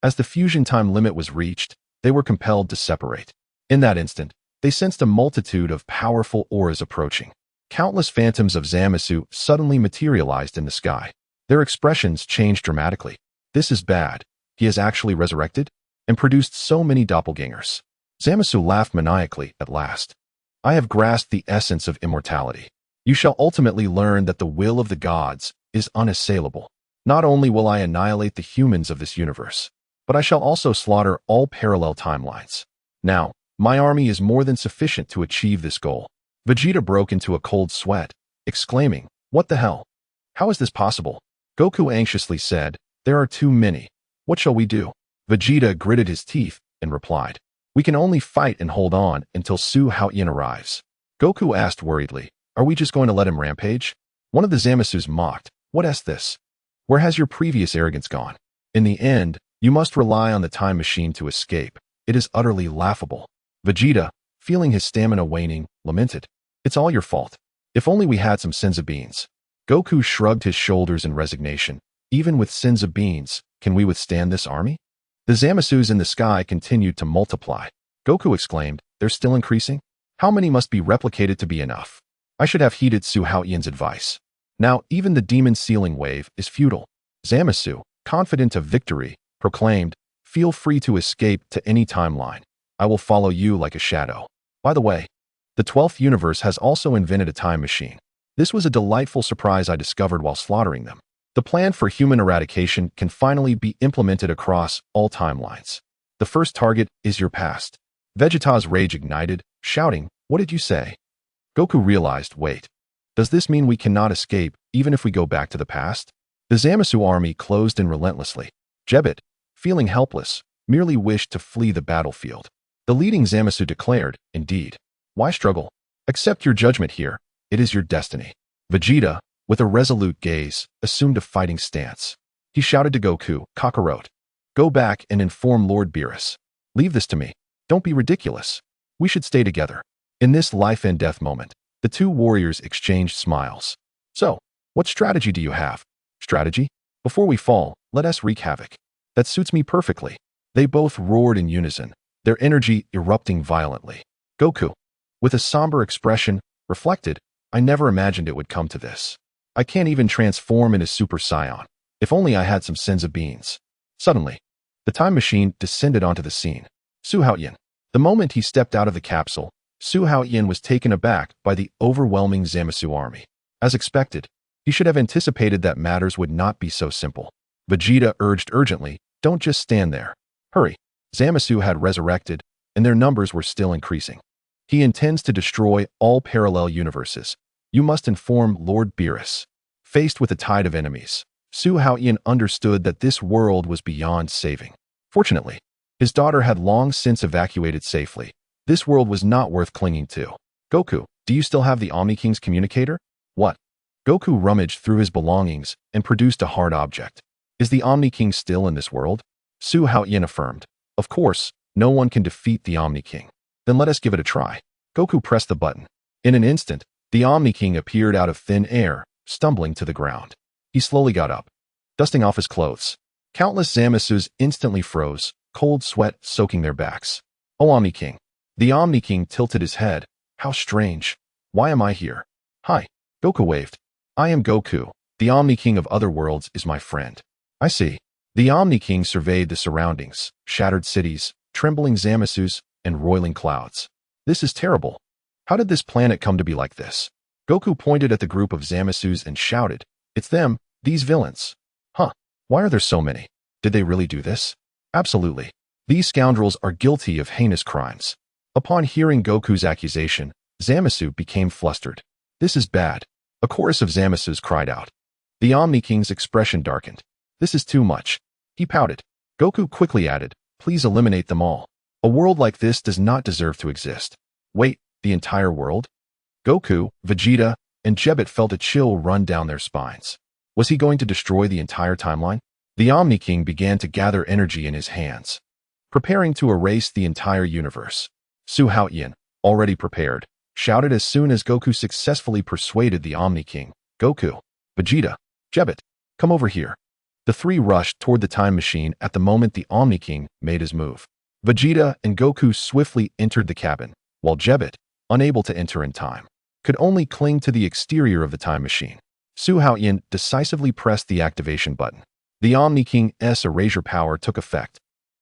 As the fusion time limit was reached, they were compelled to separate. In that instant, they sensed a multitude of powerful auras approaching. Countless phantoms of Zamasu suddenly materialized in the sky. Their expressions changed dramatically. This is bad. He has actually resurrected and produced so many doppelgangers. Zamasu laughed maniacally at last. I have grasped the essence of immortality. You shall ultimately learn that the will of the gods is unassailable. Not only will I annihilate the humans of this universe, but I shall also slaughter all parallel timelines. Now, my army is more than sufficient to achieve this goal. Vegeta broke into a cold sweat, exclaiming, what the hell? How is this possible? Goku anxiously said, there are too many. What shall we do? Vegeta gritted his teeth and replied, we can only fight and hold on until Su Haotian arrives. Goku asked worriedly, are we just going to let him rampage? One of the Zamasus mocked, what is this? Where has your previous arrogance gone? In the end, you must rely on the time machine to escape. It is utterly laughable. Vegeta, feeling his stamina waning, lamented, it's all your fault. If only we had some senzu beans. Goku shrugged his shoulders in resignation. Even with senzu beans, can we withstand this army? The Zamasus in the sky continued to multiply. Goku exclaimed, they're still increasing? How many must be replicated to be enough? I should have heeded Su Haotian's advice. Now even the demon sealing wave is futile. Zamasu, confident of victory, proclaimed, feel free to escape to any timeline. I will follow you like a shadow. By the way, the 12th universe has also invented a time machine. This was a delightful surprise I discovered while slaughtering them. The plan for human eradication can finally be implemented across all timelines. The first target is your past. Vegeta's rage ignited, shouting, what did you say? Goku realized, wait. Does this mean we cannot escape even if we go back to the past? The Zamasu army closed in relentlessly. Jebet, feeling helpless, merely wished to flee the battlefield. The leading Zamasu declared, "Indeed. Why struggle? Accept your judgment here. It is your destiny." Vegeta, with a resolute gaze, assumed a fighting stance. He shouted to Goku, "Kakarot, go back and inform Lord Beerus. Leave this to me. Don't be ridiculous. We should stay together." In this life and death moment, the two warriors exchanged smiles. "So, what strategy do you have?" "Strategy? Before we fall, let us wreak havoc." "That suits me perfectly." They both roared in unison, their energy erupting violently. Goku, with a somber expression, reflected, "I never imagined it would come to this. I can't even transform into Super Saiyan. If only I had some senzu beans." Suddenly, the time machine descended onto the scene. Su Haotian. The moment he stepped out of the capsule, Su Haotian was taken aback by the overwhelming Zamasu army. As expected, he should have anticipated that matters would not be so simple. Vegeta urged urgently, "Don't just stand there. Hurry." Zamasu had resurrected, and their numbers were still increasing. "He intends to destroy all parallel universes. You must inform Lord Beerus." Faced with a tide of enemies, Su Haotian understood that this world was beyond saving. Fortunately, his daughter had long since evacuated safely. This world was not worth clinging to. "Goku, do you still have the Omni King's communicator?" "What?" Goku rummaged through his belongings and produced a hard object. "Is the Omni King still in this world?" Su Haotian affirmed. "Of course, no one can defeat the Omni King." "Then let us give it a try." Goku pressed the button. In an instant, the Omni King appeared out of thin air, stumbling to the ground. He slowly got up, dusting off his clothes. Countless Zamasus instantly froze, cold sweat soaking their backs. "Oh, Omni King." The Omni King tilted his head. "How strange. Why am I here?" "Hi." Goku waved. "I am Goku. The Omni King of other worlds is my friend." "I see." The Omni King surveyed the surroundings, shattered cities, trembling Zamasus, and roiling clouds. "This is terrible. How did this planet come to be like this?" Goku pointed at the group of Zamasus and shouted, "It's them, these villains." "Huh. Why are there so many? Did they really do this?" "Absolutely. These scoundrels are guilty of heinous crimes." Upon hearing Goku's accusation, Zamasu became flustered. "This is bad." A chorus of Zamasus cried out. The Omni King's expression darkened. "This is too much." He pouted. Goku quickly added, "Please eliminate them all. A world like this does not deserve to exist." "Wait, the entire world?" Goku, Vegeta, and Jebet felt a chill run down their spines. Was he going to destroy the entire timeline? The Omni King began to gather energy in his hands, preparing to erase the entire universe. Su Haotian, already prepared, shouted as soon as Goku successfully persuaded the Omni King, "Goku, Vegeta, Jebet, come over here." The three rushed toward the time machine at the moment the Omni King made his move. Vegeta and Goku swiftly entered the cabin, while Jebet, unable to enter in time, could only cling to the exterior of the time machine. Su Haotian decisively pressed the activation button. The Omni King's erasure power took effect,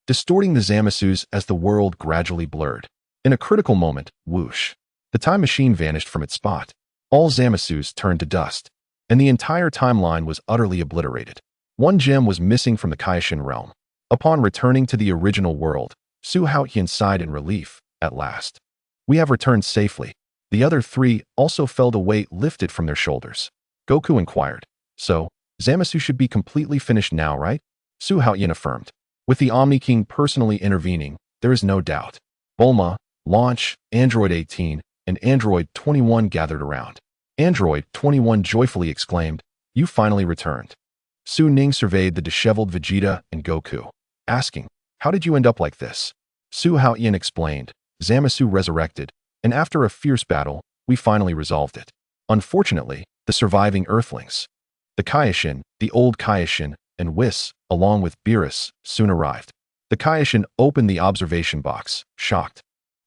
distorting the Zamasus as the world gradually blurred. In a critical moment, whoosh, the time machine vanished from its spot. All Zamasus turned to dust, and the entire timeline was utterly obliterated. One gem was missing from the Kaioshin realm. Upon returning to the original world, Su Haotian sighed in relief. "At last, we have returned safely." The other three also felt a weight lifted from their shoulders. Goku inquired, "So, Zamasu should be completely finished now, right?" Su Haotian affirmed. "With the Omni King personally intervening, there is no doubt." Bulma, Launch, Android 18, and Android 21 gathered around. Android 21 joyfully exclaimed, "You finally returned." Su Ning surveyed the disheveled Vegeta and Goku, asking, "How did you end up like this?" Su Haotian explained, "Zamasu resurrected, and after a fierce battle, we finally resolved it. Unfortunately, the surviving Earthlings, the Kaioshin, the old Kaioshin, and Whis, along with Beerus, soon arrived." The Kaioshin opened the observation box, shocked.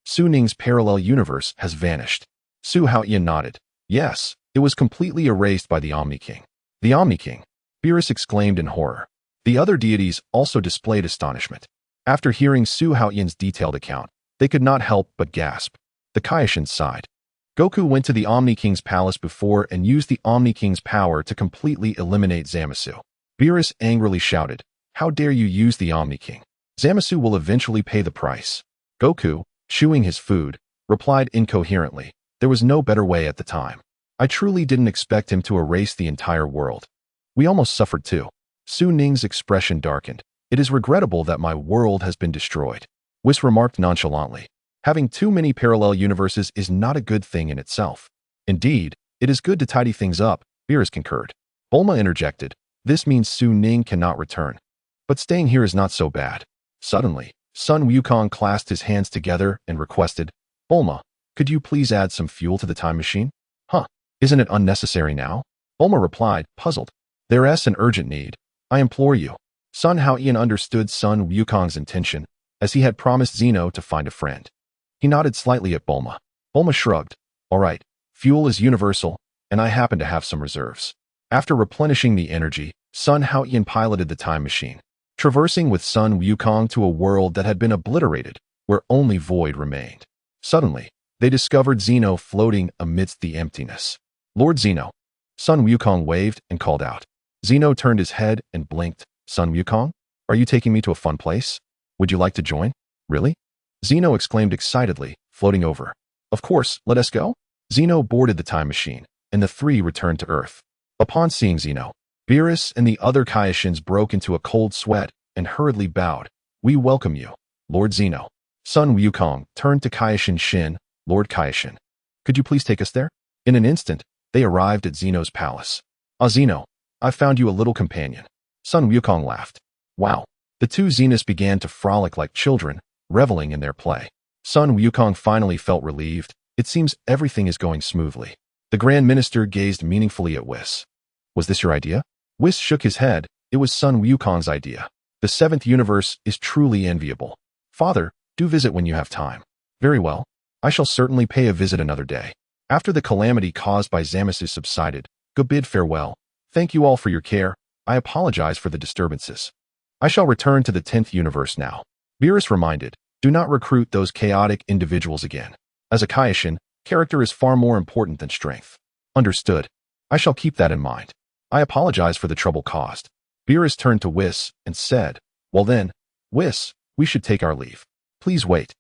Su Ning's parallel universe has vanished. Su Haotian nodded. "Yes, it was completely erased by the Omni King." "The Omni King?" Beerus exclaimed in horror. The other deities also displayed astonishment. After hearing Su Haotian's detailed account, they could not help but gasp. The Kaioshin sighed. Goku went to the Omni King's palace before and used the Omni King's power to completely eliminate Zamasu. Beerus angrily shouted, "How dare you use the Omni King? Zamasu will eventually pay the price." Goku, chewing his food, replied incoherently, "There was no better way at the time. I truly didn't expect him to erase the entire world. We almost suffered too." Su Ning's expression darkened. It is regrettable that my world has been destroyed. Whis remarked nonchalantly. Having too many parallel universes is not a good thing in itself. Indeed, it is good to tidy things up, Beerus concurred. Bulma interjected. This means Su Ning cannot return. But staying here is not so bad. Suddenly, Sun Wukong clasped his hands together and requested, Bulma, could you please add some fuel to the time machine? Huh, isn't it unnecessary now? Bulma replied, puzzled. There's an urgent need. I implore you. Su Haotian understood Sun Wukong's intention, as he had promised Zeno to find a friend. He nodded slightly at Bulma. Bulma shrugged. All right, fuel is universal, and I happen to have some reserves. After replenishing the energy, Sun Haotian piloted the time machine, traversing with Sun Wukong to a world that had been obliterated, where only void remained. Suddenly, they discovered Zeno floating amidst the emptiness. Lord Zeno. Sun Wukong waved and called out. Zeno turned his head and blinked. Sun Wukong, are you taking me to a fun place? Would you like to join? Really? Zeno exclaimed excitedly, floating over. Of course, let us go. Zeno boarded the time machine, and the three returned to Earth. Upon seeing Zeno, Beerus and the other Kaioshians broke into a cold sweat and hurriedly bowed. We welcome you, Lord Zeno. Sun Wukong turned to Kaioshin Shin. Lord Kaioshin, could you please take us there? In an instant, they arrived at Zeno's palace. Ah, Zeno, I found you a little companion. Sun Wukong laughed. Wow. The two Zenas began to frolic like children, reveling in their play. Sun Wukong finally felt relieved. It seems everything is going smoothly. The Grand Minister gazed meaningfully at Whis. Was this your idea? Whis shook his head. It was Sun Wukong's idea. The seventh universe is truly enviable. Father, do visit when you have time. Very well. I shall certainly pay a visit another day. After the calamity caused by Zamasu subsided, go bid farewell. Thank you all for your care. I apologize for the disturbances. I shall return to the 10th universe now. Beerus reminded, do not recruit those chaotic individuals again. As a Kaioshin, character is far more important than strength. Understood. I shall keep that in mind. I apologize for the trouble caused. Beerus turned to Whis and said, well then, Whis, we should take our leave. Please wait.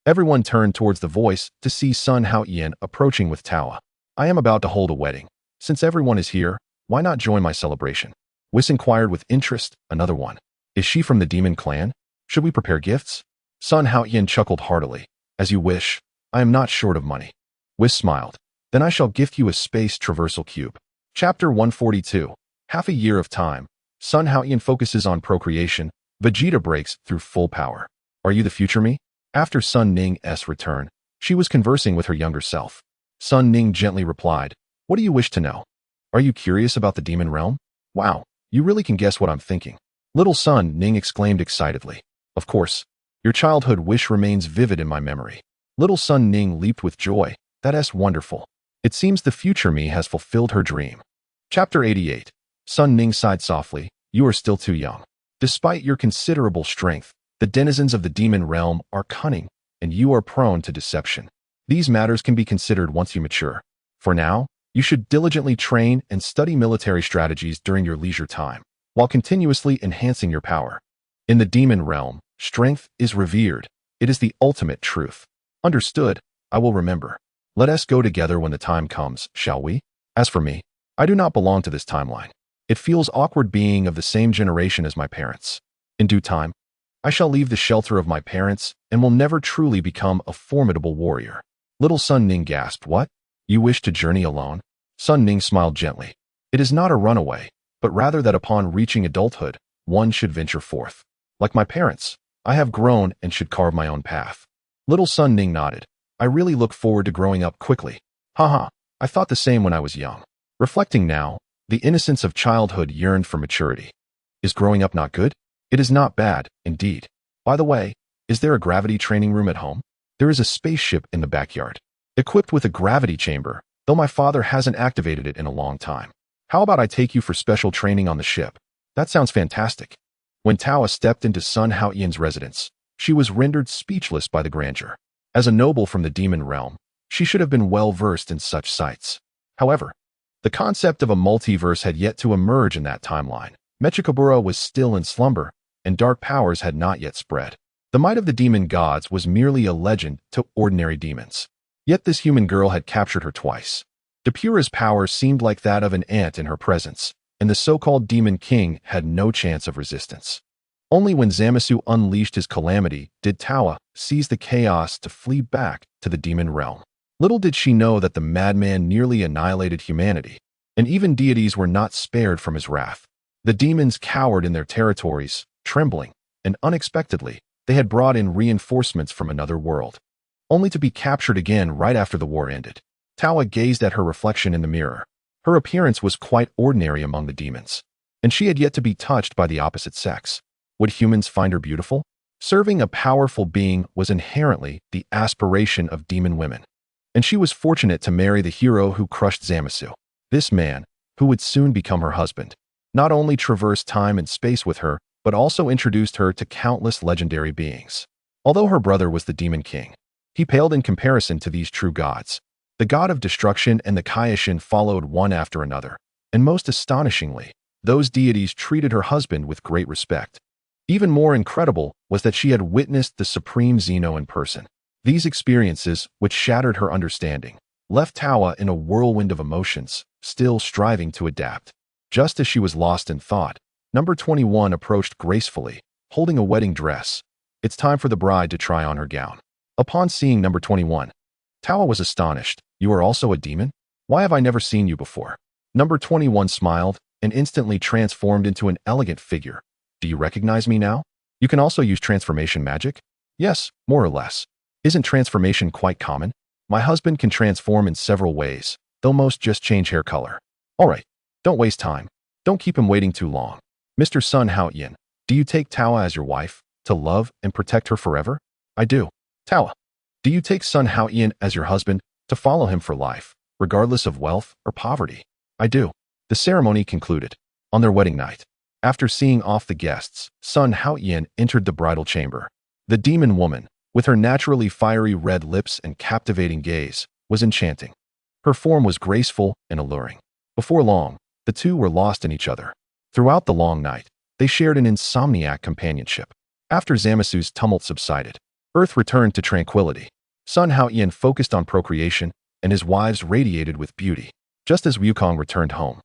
Everyone turned towards the voice to see Sun Haotian approaching with Tawa. I am about to hold a wedding. Since everyone is here, why not join my celebration? Whis inquired with interest. Another one. Is she from the demon clan? Should we prepare gifts? Sun Haotian chuckled heartily. As you wish. I am not short of money. Whis smiled. Then I shall gift you a space traversal cube. Chapter 142. Half a year of time. Sun Haotian focuses on procreation. Vegeta breaks through full power. Are you the future me? After Sun Ning's return, she was conversing with her younger self. Sun Ning gently replied, what do you wish to know? Are you curious about the demon realm? Wow, you really can guess what I'm thinking. Little Sun Ning exclaimed excitedly. Of course, your childhood wish remains vivid in my memory. Little Sun Ning leaped with joy. That's wonderful. It seems the future me has fulfilled her dream. Chapter 88. Sun Ning sighed softly. You are still too young. Despite your considerable strength, the denizens of the demon realm are cunning, and you are prone to deception. These matters can be considered once you mature. For now, you should diligently train and study military strategies during your leisure time, while continuously enhancing your power. In the demon realm, strength is revered. It is the ultimate truth. Understood. I will remember. Let us go together when the time comes, shall we? As for me, I do not belong to this timeline. It feels awkward being of the same generation as my parents. In due time, I shall leave the shelter of my parents and will never truly become a formidable warrior. Little Sun Ning gasped. What? You wish to journey alone? Sun Ning smiled gently. It is not a runaway, but rather that upon reaching adulthood, one should venture forth. Like my parents, I have grown and should carve my own path. Little Sun Ning nodded. I really look forward to growing up quickly. Haha, I thought the same when I was young. Reflecting now, the innocence of childhood yearned for maturity. Is growing up not good? It is not bad, indeed. By the way, is there a gravity training room at home? There is a spaceship in the backyard, equipped with a gravity chamber, though my father hasn't activated it in a long time. How about I take you for special training on the ship? That sounds fantastic. When Tawa stepped into Sun Haotian's residence, she was rendered speechless by the grandeur. As a noble from the demon realm, she should have been well versed in such sights. However, the concept of a multiverse had yet to emerge in that timeline. Mechikabura was still in slumber, and dark powers had not yet spread. The might of the demon gods was merely a legend to ordinary demons. Yet this human girl had captured her twice. Depura's power seemed like that of an ant in her presence, and the so-called demon king had no chance of resistance. Only when Zamasu unleashed his calamity did Tawa seize the chaos to flee back to the demon realm. Little did she know that the madman nearly annihilated humanity, and even deities were not spared from his wrath. The demons cowered in their territories, trembling, and unexpectedly, they had brought in reinforcements from another world, only to be captured again right after the war ended. Tawa gazed at her reflection in the mirror. Her appearance was quite ordinary among the demons, and she had yet to be touched by the opposite sex. Would humans find her beautiful? Serving a powerful being was inherently the aspiration of demon women, and she was fortunate to marry the hero who crushed Zamasu. This man, who would soon become her husband, not only traversed time and space with her, but also introduced her to countless legendary beings. Although her brother was the Demon King, he paled in comparison to these true gods. The god of destruction and the Kaioshin followed one after another, and most astonishingly, those deities treated her husband with great respect. Even more incredible was that she had witnessed the supreme Zeno in person. These experiences, which shattered her understanding, left Tawa in a whirlwind of emotions, still striving to adapt. Just as she was lost in thought, number 21 approached gracefully, holding a wedding dress. It's time for the bride to try on her gown. Upon seeing number 21, Tawa was astonished. You are also a demon? Why have I never seen you before? Number 21 smiled and instantly transformed into an elegant figure. Do you recognize me now? You can also use transformation magic? Yes, more or less. Isn't transformation quite common? My husband can transform in several ways, though most just change hair color. All right, don't waste time. Don't keep him waiting too long. Mr. Su Haotian, do you take Tawa as your wife, to love and protect her forever? I do. Tawa, do you take Su Haotian as your husband, to follow him for life, regardless of wealth or poverty? I do. The ceremony concluded. On their wedding night, after seeing off the guests, Su Haotian entered the bridal chamber. The demon woman, with her naturally fiery red lips and captivating gaze, was enchanting. Her form was graceful and alluring. Before long, the two were lost in each other. Throughout the long night, they shared an insomniac companionship. After Zamasu's tumult subsided, Earth returned to tranquility. Su Haotian focused on procreation, and his wives radiated with beauty. Just as Wukong returned home,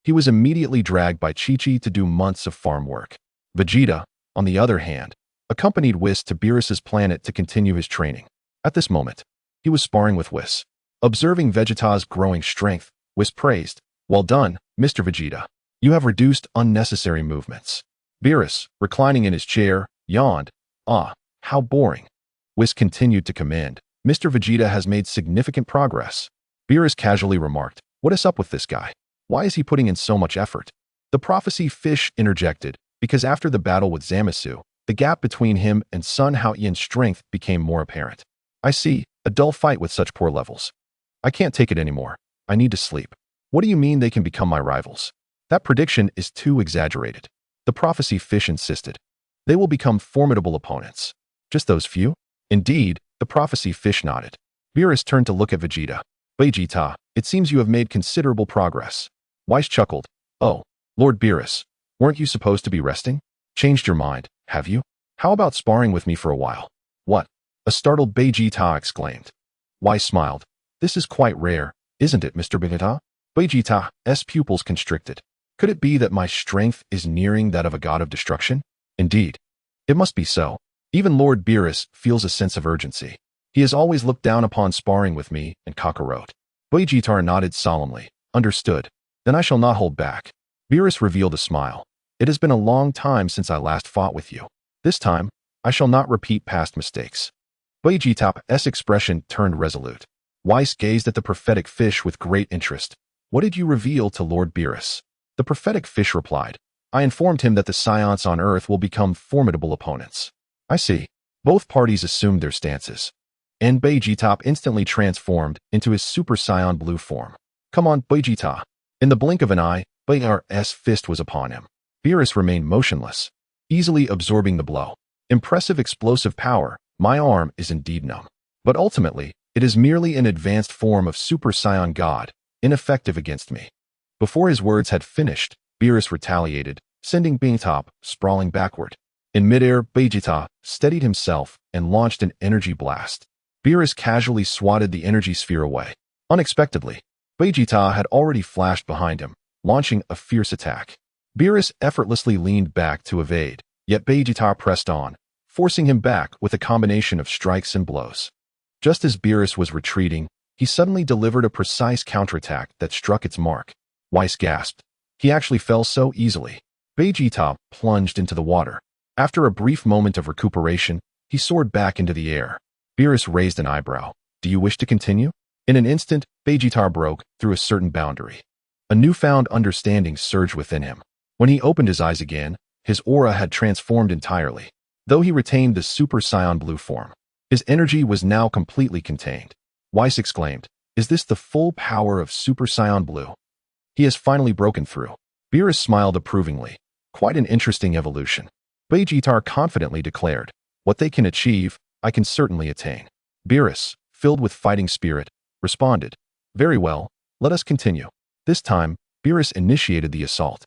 he was immediately dragged by Chi-Chi to do months of farm work. Vegeta, on the other hand, accompanied Whis to Beerus's planet to continue his training. At this moment, he was sparring with Whis. Observing Vegeta's growing strength, Whis praised, "Well done, Mr. Vegeta. You have reduced unnecessary movements." Beerus, reclining in his chair, yawned. "Ah, how boring." Whis continued to commend. "Mr. Vegeta has made significant progress." Beerus casually remarked, "What is up with this guy? Why is he putting in so much effort?" The prophecy fish interjected, because after the battle with Zamasu, the gap between him and Su Haotian's strength became more apparent. "I see, a dull fight with such poor levels. I can't take it anymore. I need to sleep." "What do you mean they can become my rivals? That prediction is too exaggerated." The prophecy fish insisted. "They will become formidable opponents." "Just those few?" "Indeed," the prophecy fish nodded. Beerus turned to look at Vegeta. "Vegeta, it seems you have made considerable progress." Weiss chuckled. "Oh, Lord Beerus, weren't you supposed to be resting? Changed your mind, have you? How about sparring with me for a while?" "What?" a startled Vegeta exclaimed. Weiss smiled. "This is quite rare, isn't it, Mr. Vegeta?" Vegeta's pupils constricted. Could it be that my strength is nearing that of a god of destruction? Indeed, it must be so. Even Lord Beerus feels a sense of urgency. He has always looked down upon sparring with me and Kakarot. Vegeta nodded solemnly. "Understood. Then I shall not hold back." Beerus revealed a smile. "It has been a long time since I last fought with you. This time, I shall not repeat past mistakes." Vegeta's expression turned resolute. Weiss gazed at the prophetic fish with great interest. "What did you reveal to Lord Beerus?" The prophetic fish replied, "I informed him that the Saiyans on Earth will become formidable opponents." "I see." Both parties assumed their stances, and Vegeta instantly transformed into his Super Saiyan blue form. "Come on, Vegeta." In the blink of an eye, Beerus's fist was upon him. Beerus remained motionless, easily absorbing the blow. Impressive explosive power, my arm is indeed numb. But ultimately, it is merely an advanced form of Super Saiyan God, ineffective against me. Before his words had finished, Beerus retaliated, sending Vegeta sprawling backward. In midair, Vegeta steadied himself and launched an energy blast. Beerus casually swatted the energy sphere away. Unexpectedly, Vegeta had already flashed behind him, launching a fierce attack. Beerus effortlessly leaned back to evade, Yet Vegeta pressed on, forcing him back with a combination of strikes and blows. Just as Beerus was retreating, he suddenly delivered a precise counterattack that struck its mark. Whis gasped. He actually fell so easily. Vegeta plunged into the water. After a brief moment of recuperation, he soared back into the air. Beerus raised an eyebrow. Do you wish to continue? In an instant, Vegeta broke through a certain boundary. A newfound understanding surged within him. When he opened his eyes again, his aura had transformed entirely. Though he retained the Super Saiyan Blue form, his energy was now completely contained. Whis exclaimed, "Is this the full power of Super Saiyan Blue? He has finally broken through." Beerus smiled approvingly. Quite an interesting evolution. Vegeta confidently declared, "What they can achieve, I can certainly attain." Beerus, filled with fighting spirit, responded, "Very well, let us continue." This time, Beerus initiated the assault.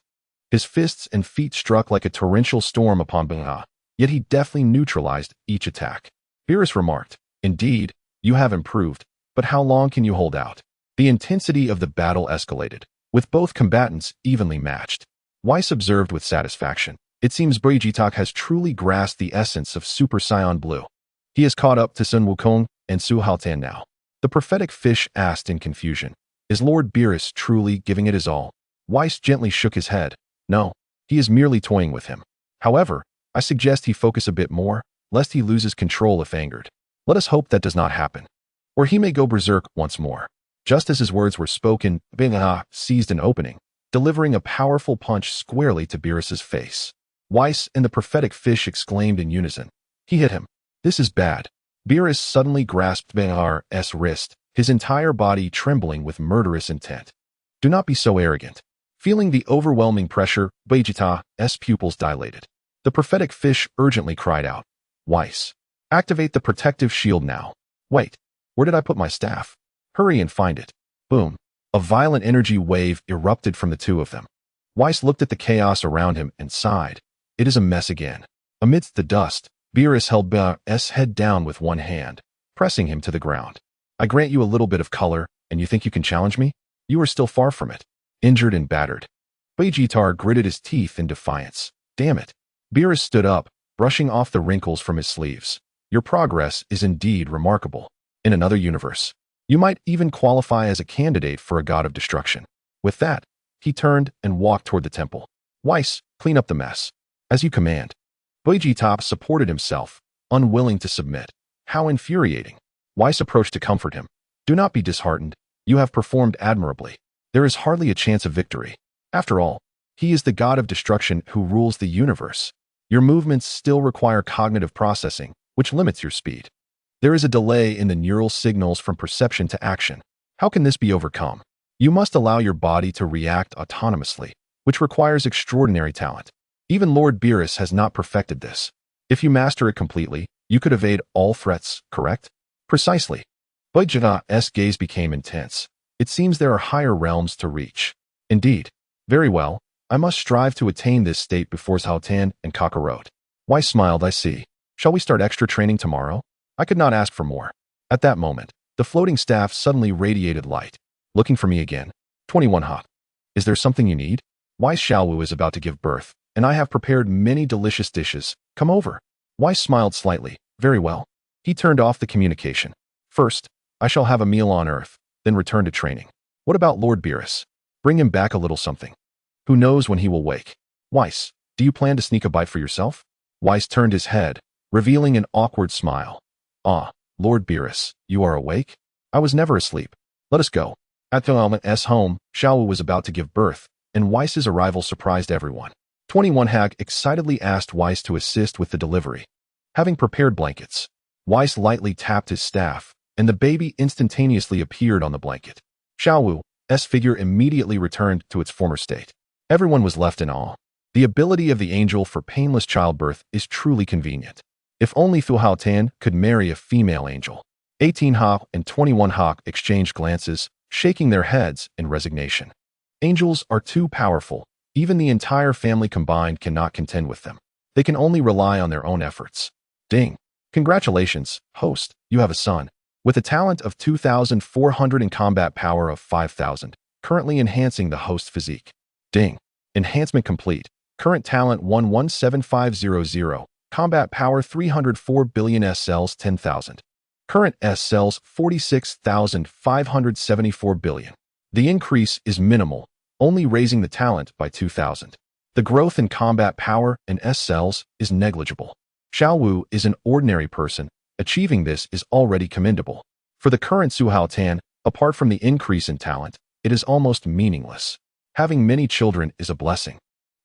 His fists and feet struck like a torrential storm upon Bulma, yet he deftly neutralized each attack. Beerus remarked, "Indeed, you have improved, but how long can you hold out?" The intensity of the battle escalated, with both combatants evenly matched. Whis observed with satisfaction. It seems Vegeta has truly grasped the essence of Super Saiyan Blue. He has caught up to Sun Wukong and Su Haotian now. The prophetic fish asked in confusion, "Is Lord Beerus truly giving it his all?" Whis gently shook his head. "No, he is merely toying with him. However, I suggest he focus a bit more, lest he loses control if angered. Let us hope that does not happen. Or he may go berserk once more." Just as his words were spoken, Bulma seized an opening, delivering a powerful punch squarely to Beerus's face. Whis and the prophetic fish exclaimed in unison. "He hit him. This is bad." Beerus suddenly grasped Bulma's wrist, his entire body trembling with murderous intent. "Do not be so arrogant." Feeling the overwhelming pressure, Vegeta's pupils dilated. The prophetic fish urgently cried out, "Whis, activate the protective shield now." "Wait, where did I put my staff? Hurry and find it." Boom. A violent energy wave erupted from the two of them. Whis looked at the chaos around him and sighed. It is a mess again. Amidst the dust, Beerus held Bulma's head down with one hand, pressing him to the ground. "I grant you a little bit of color, and you think you can challenge me? You are still far from it. Injured and battered." Vegeta gritted his teeth in defiance. "Damn it." Beerus stood up, brushing off the wrinkles from his sleeves. "Your progress is indeed remarkable. In another universe, you might even qualify as a candidate for a god of destruction." With that, he turned and walked toward the temple. "Whis, clean up the mess." "As you command." Vegeta supported himself, unwilling to submit. How infuriating. Whis approached to comfort him. "Do not be disheartened. You have performed admirably. There is hardly a chance of victory. After all, he is the god of destruction who rules the universe. Your movements still require cognitive processing, which limits your speed. There is a delay in the neural signals from perception to action. How can this be overcome? You must allow your body to react autonomously, which requires extraordinary talent. Even Lord Beerus has not perfected this. If you master it completely, you could evade all threats, correct?" "Precisely." Vegeta's gaze became intense. "It seems there are higher realms to reach." "Indeed." "Very well. I must strive to attain this state before Su Haotian and Kakarot." Whis smiled. "I see. Shall we start extra training tomorrow?" I could not ask for more. At that moment, the floating staff suddenly radiated light. "Looking for me again?" 21 hot. "Is there something you need?" "Whis Xiaowu is about to give birth, and I have prepared many delicious dishes. Come over." Whis smiled slightly. "Very well." He turned off the communication. "First, I shall have a meal on Earth, then return to training. What about Lord Beerus? Bring him back a little something. Who knows when he will wake?" "Whis, do you plan to sneak a bite for yourself?" Whis turned his head, revealing an awkward smile. "Ah, Lord Beerus, you are awake? I was never asleep. Let us go." At Bulma's home, Xiaowu was about to give birth, and Whis' arrival surprised everyone. 21 Hag excitedly asked Whis to assist with the delivery. Having prepared blankets, Whis lightly tapped his staff, and the baby instantaneously appeared on the blanket. Xiaowu's figure immediately returned to its former state. Everyone was left in awe. The ability of the angel for painless childbirth is truly convenient. If only Su Haotian could marry a female angel. 18 Hawk and 21 Hawk exchanged glances, shaking their heads in resignation. Angels are too powerful. Even the entire family combined cannot contend with them. They can only rely on their own efforts. Ding. Congratulations, host, you have a son. With a talent of 2,400 and combat power of 5,000, currently enhancing the host physique. Ding. Enhancement complete. Current talent 117500. Combat power 304 billion S cells 10,000. Current S cells 46,574 billion. The increase is minimal, only raising the talent by 2,000. The growth in combat power and S cells is negligible. Xiao Wu is an ordinary person. Achieving this is already commendable. For the current Su Haotian, apart from the increase in talent, it is almost meaningless. Having many children is a blessing,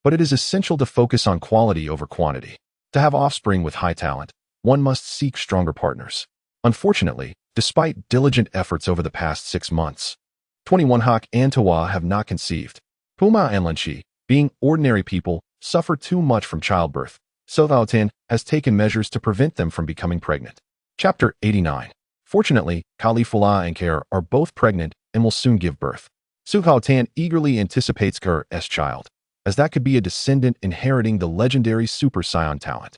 but it is essential to focus on quality over quantity. To have offspring with high talent, one must seek stronger partners. Unfortunately, despite diligent efforts over the past 6 months, 21 Hak and Tawa have not conceived. Bulma and Lenchi, being ordinary people, suffer too much from childbirth. Su Haotian has taken measures to prevent them from becoming pregnant. Chapter 89. Fortunately, Caulifla and Kare are both pregnant and will soon give birth. Su Haotian eagerly anticipates Kare's child, as that could be a descendant inheriting the legendary Super Saiyan talent.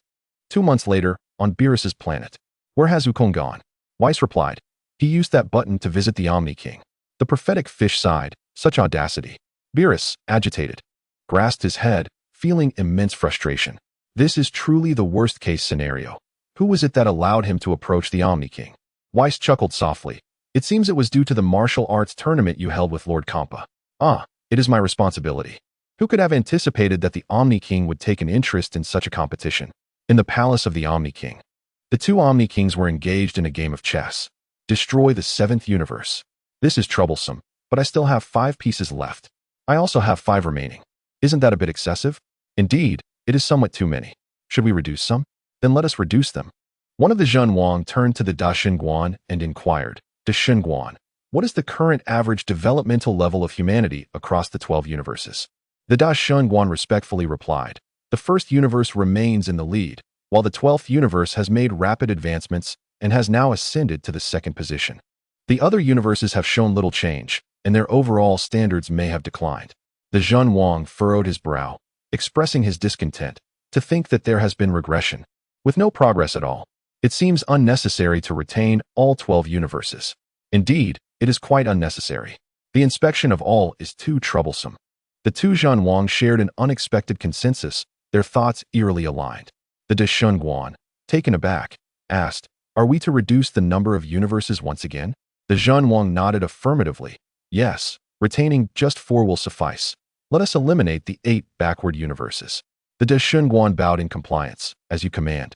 2 months later, on Beerus's planet. Where has Wukong gone? Weiss replied. He used that button to visit the Omni King. The prophetic fish sighed, such audacity. Beerus, agitated, grasped his head, feeling immense frustration. This is truly the worst-case scenario. Who was it that allowed him to approach the Omni King? Weiss chuckled softly. It seems it was due to the martial arts tournament you held with Lord Kampa. Ah, it is my responsibility. Who could have anticipated that the Omni King would take an interest in such a competition? In the palace of the Omni King, the 2 Omni Kings were engaged in a game of chess. Destroy the 7th universe. This is troublesome, but I still have 5 pieces left. I also have 5 remaining. Isn't that a bit excessive? Indeed, it is somewhat too many. Should we reduce some? Then let us reduce them. One of the Zhen Wang turned to the Da Guan and inquired, Da Guan, what is the current average developmental level of humanity across the 12 universes? The Da Guan respectfully replied, the 1st universe remains in the lead, while the 12th universe has made rapid advancements and has now ascended to the 2nd position. The other universes have shown little change, and their overall standards may have declined. The Zhen Wang furrowed his brow, expressing his discontent, to think that there has been regression. With no progress at all, it seems unnecessary to retain all 12 universes. Indeed, it is quite unnecessary. The inspection of all is too troublesome. The 2 Zhen Wang shared an unexpected consensus, their thoughts eerily aligned. The Da Guan, taken aback, asked, are we to reduce the number of universes once again? The Zhen Wang nodded affirmatively. Yes, retaining just 4 will suffice. Let us eliminate the 8 backward universes. The Da Guan bowed in compliance, as you command.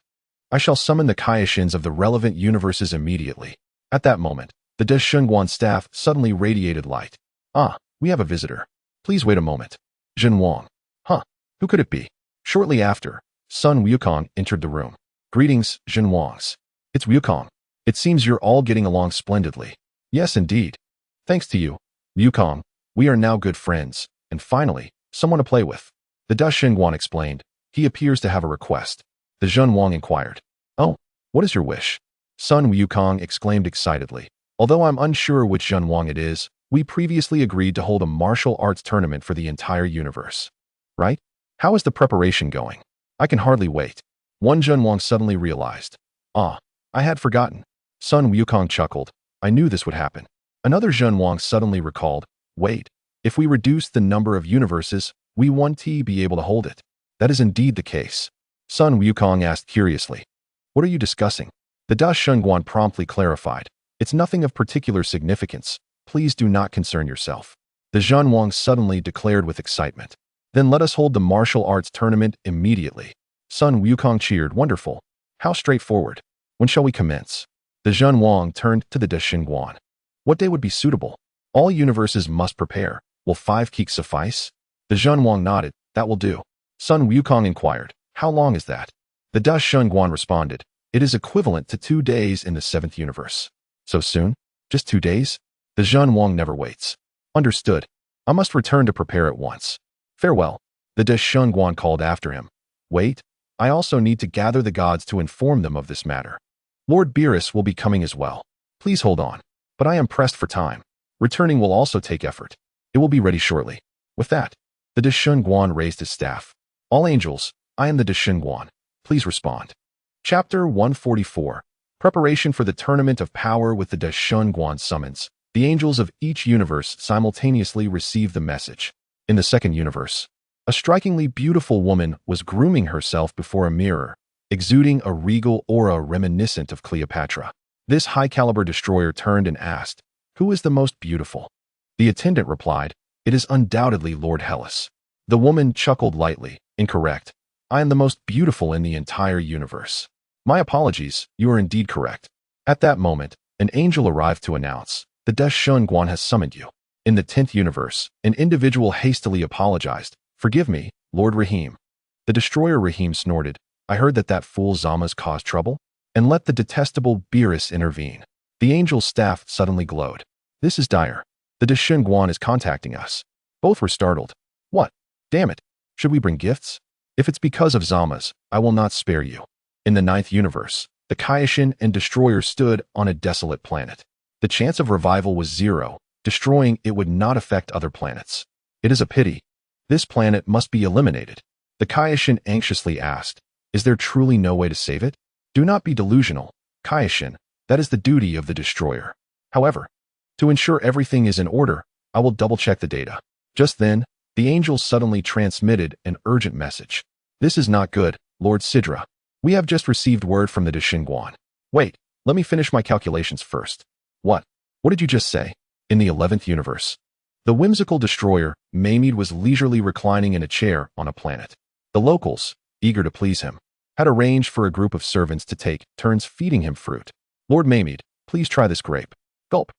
I shall summon the Kaiashins of the relevant universes immediately. At that moment, the Da Guan staff suddenly radiated light. Ah, we have a visitor. Please wait a moment. Zhen Wang. Huh, who could it be? Shortly after, Sun Wukong entered the room. Greetings, Zhen Wangs. It's Wukong. It seems you're all getting along splendidly. Yes, indeed. Thanks to you, Wukong, we are now good friends, and finally, someone to play with. The Da Guan explained. He appears to have a request. The Zhen Wang inquired. Oh, what is your wish? Sun Wukong exclaimed excitedly. Although I'm unsure which Zhen Wang it is, we previously agreed to hold a martial arts tournament for the entire universe. Right? How is the preparation going? I can hardly wait. One Zhen Wang suddenly realized. Ah, I had forgotten. Sun Wukong chuckled. I knew this would happen. Another Zhen Wang suddenly recalled. Wait, if we reduce the number of universes, we won't be able to hold it. That is indeed the case. Sun Wukong asked curiously. What are you discussing? The Da Guan promptly clarified. It's nothing of particular significance. Please do not concern yourself. The Zhen Wang suddenly declared with excitement. Then let us hold the martial arts tournament immediately. Sun Wukong cheered. Wonderful. How straightforward. When shall we commence? The Zhen Wang turned to the Da Guan. What day would be suitable? All universes must prepare. Will 5 keeks suffice? The Zhen Wang nodded. That will do. Sun Wukong inquired. How long is that? The Da Guan responded. It is equivalent to 2 days in the 7th universe. So soon? Just 2 days? The Zhen Wang never waits. Understood. I must return to prepare at once. Farewell. The Da Guan called after him. Wait, I also need to gather the gods to inform them of this matter. Lord Beerus will be coming as well. Please hold on. But I am pressed for time. Returning will also take effort. It will be ready shortly. With that, the Da Guan raised his staff. All angels, I am the Da Guan. Please respond. Chapter 144. Preparation for the Tournament of Power with the Da Guan summons. The angels of each universe simultaneously receive the message. In the 2nd universe, A strikingly beautiful woman was grooming herself before a mirror, exuding a regal aura reminiscent of Cleopatra. This high-caliber destroyer turned and asked, "Who is the most beautiful?" The attendant replied, "It is undoubtedly Lord Hellas." The woman chuckled lightly. "Incorrect. I am the most beautiful in the entire universe." "My apologies, you are indeed correct." At that moment, an angel arrived to announce, "The Deshun has summoned you." In the 10th universe, an individual hastily apologized, "Forgive me, Lord Rahim." The destroyer Rahim snorted, "I heard that fool Zama's caused trouble, and let the detestable Beerus intervene." The angel's staff suddenly glowed. "This is dire. The Deshun is contacting us." Both were startled. "What? Damn it. Should we bring gifts? If it's because of Zama's, I will not spare you." In the 9th universe, the Kaioshin and destroyer stood on a desolate planet. The chance of revival was 0. Destroying it would not affect other planets. "It is a pity. This planet must be eliminated." The Kaioshin anxiously asked, "Is there truly no way to save it?" "Do not be delusional, Kaioshin. That is the duty of the destroyer. However, to ensure everything is in order, I will double-check the data." Just then, the angel suddenly transmitted an urgent message. "This is not good, Lord Sidra. We have just received word from the Deshun. Wait, let me finish my calculations first." What did you just say?" In the 11th universe, the whimsical destroyer, Maymede, was leisurely reclining in a chair on a planet. The locals, eager to please him, had arranged for a group of servants to take turns feeding him fruit. "Lord Maymede, please try this grape." Gulp.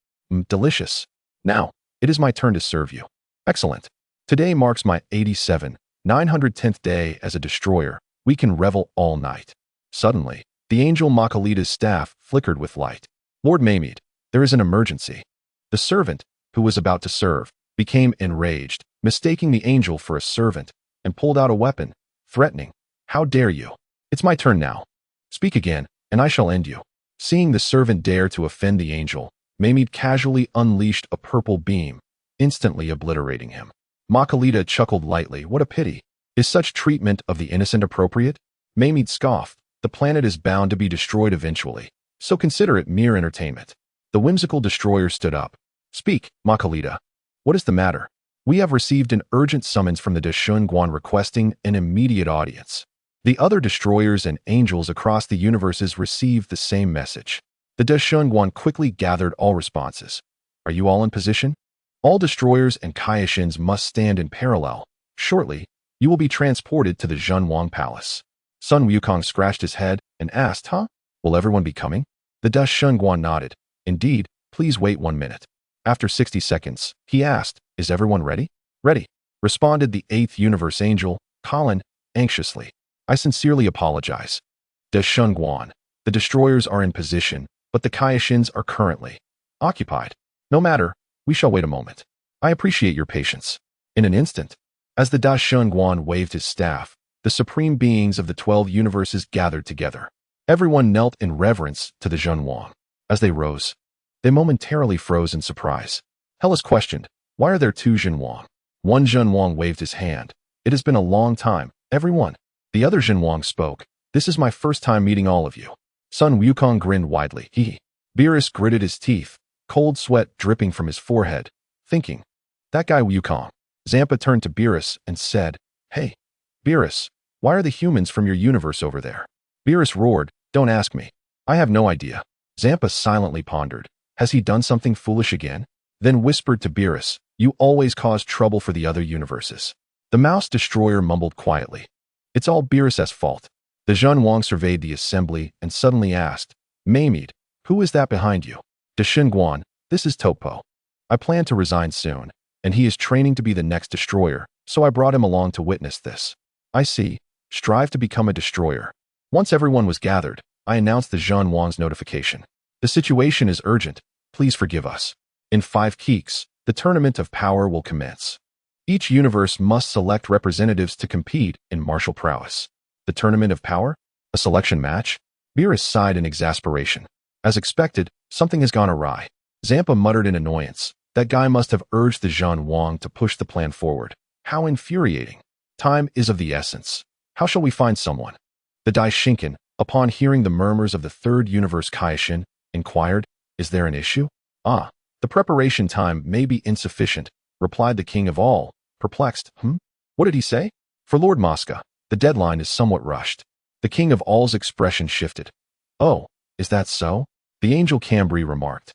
Delicious. "Now, it is my turn to serve you." "Excellent. Today marks my 910th day as a destroyer. We can revel all night." Suddenly, the angel Makalita's staff flickered with light. "Lord Maymede, there is an emergency." The servant, who was about to serve, became enraged, mistaking the angel for a servant, and pulled out a weapon, threatening, "How dare you? It's my turn now. Speak again, and I shall end you." Seeing the servant dare to offend the angel, Maymede casually unleashed a purple beam, instantly obliterating him. Makalita chuckled lightly. "What a pity. Is such treatment of the innocent appropriate?" Maymede scoffed. "The planet is bound to be destroyed eventually, so consider it mere entertainment." The whimsical destroyer stood up. "Speak, Makalita. What is the matter?" "We have received an urgent summons from the Deshun requesting an immediate audience." The other destroyers and angels across the universes received the same message. The Deshun quickly gathered all responses. "Are you all in position? All destroyers and Kaioshins must stand in parallel. Shortly, you will be transported to the Zhenwang Palace." Sun Wukong scratched his head and asked, "Huh? Will everyone be coming?" The Deshun nodded. "Indeed, please wait 1 minute." After 60 seconds, he asked, "Is everyone ready?" "Ready," responded the 8th universe angel, Colin, anxiously. "I sincerely apologize. Deshun, the destroyers are in position, but the Kaioshins are currently occupied." "No matter, we shall wait a moment. I appreciate your patience." In an instant, as the Deshun waved his staff, the supreme beings of the 12 universes gathered together. Everyone knelt in reverence to the Zhenwang. As they rose, they momentarily froze in surprise. Hellas questioned, "Why are there 2 Zhenwang?" One Zhenwang waved his hand. "It has been a long time, everyone." The other Zhenwang spoke, "This is my first time meeting all of you." Sun Wukong grinned widely. Beerus gritted his teeth, cold sweat dripping from his forehead, thinking, "That guy Wukong." Zampa turned to Beerus and said, "Hey, Beerus, why are the humans from your universe over there?" Beerus roared, "Don't ask me. I have no idea." Zampa silently pondered. Has he done something foolish again? Then whispered to Beerus, "You always cause trouble for the other universes." The mouse destroyer mumbled quietly, "It's all Beerus's fault." The Zhenwang surveyed the assembly and suddenly asked, "Maymede, who is that behind you?" "Deshun, this is Topo. I plan to resign soon, and he is training to be the next destroyer, so I brought him along to witness this." "I see. Strive to become a destroyer." Once everyone was gathered, I announced the Zhenwang's notification. "The situation is urgent. Please forgive us. In 5 keeks, the tournament of power will commence. Each universe must select representatives to compete in martial prowess." "The tournament of power? A selection match?" Beerus sighed in exasperation. As expected, something has gone awry. Zampa muttered in annoyance. That guy must have urged the Zhenwang to push the plan forward. How infuriating. Time is of the essence. How shall we find someone? The Daishinkan, upon hearing the murmurs of the 3rd universe Kaioshin, inquired, "Is there an issue?" "Ah, the preparation time may be insufficient," replied the king of all, perplexed. What did he say?" For Lord Mosca, the deadline is somewhat rushed. The King of All's expression shifted. Oh, is that so? The Angel Cambry remarked.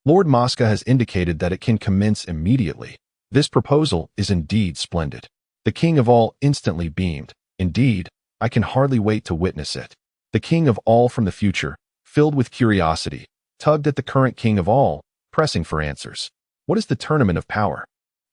Lord Mosca has indicated that it can commence immediately. This proposal is indeed splendid. The King of All instantly beamed. Indeed, I can hardly wait to witness it. The King of All from the future, filled with curiosity, tugged at the current King of All, pressing for answers. What is the Tournament of Power?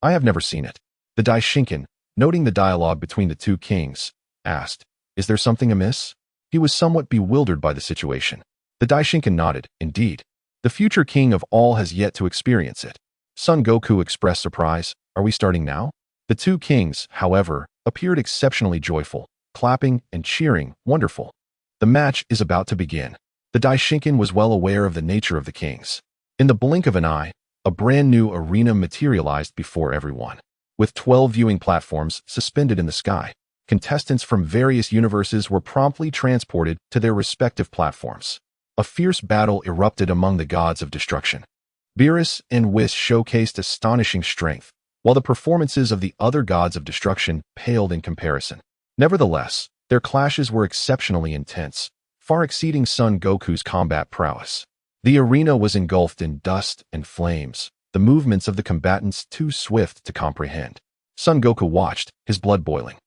I have never seen it. The Daishinkan, noting the dialogue between the two kings, asked, Is there something amiss? He was somewhat bewildered by the situation. The Daishinkan nodded. Indeed, the future King of All has yet to experience it. Son Goku expressed surprise. Are we starting now? The two kings, however, appeared exceptionally joyful, clapping and cheering. Wonderful. The match is about to begin. The Daishinkan was well aware of the nature of the kings. In the blink of an eye, a brand new arena materialized before everyone. With 12 viewing platforms suspended in the sky, contestants from various universes were promptly transported to their respective platforms. A fierce battle erupted among the gods of destruction. Beerus and Whis showcased astonishing strength, while the performances of the other gods of destruction paled in comparison. Nevertheless, their clashes were exceptionally intense, far exceeding Son Goku's combat prowess. The arena was engulfed in dust and flames, the movements of the combatants too swift to comprehend. Son Goku watched, his blood boiling.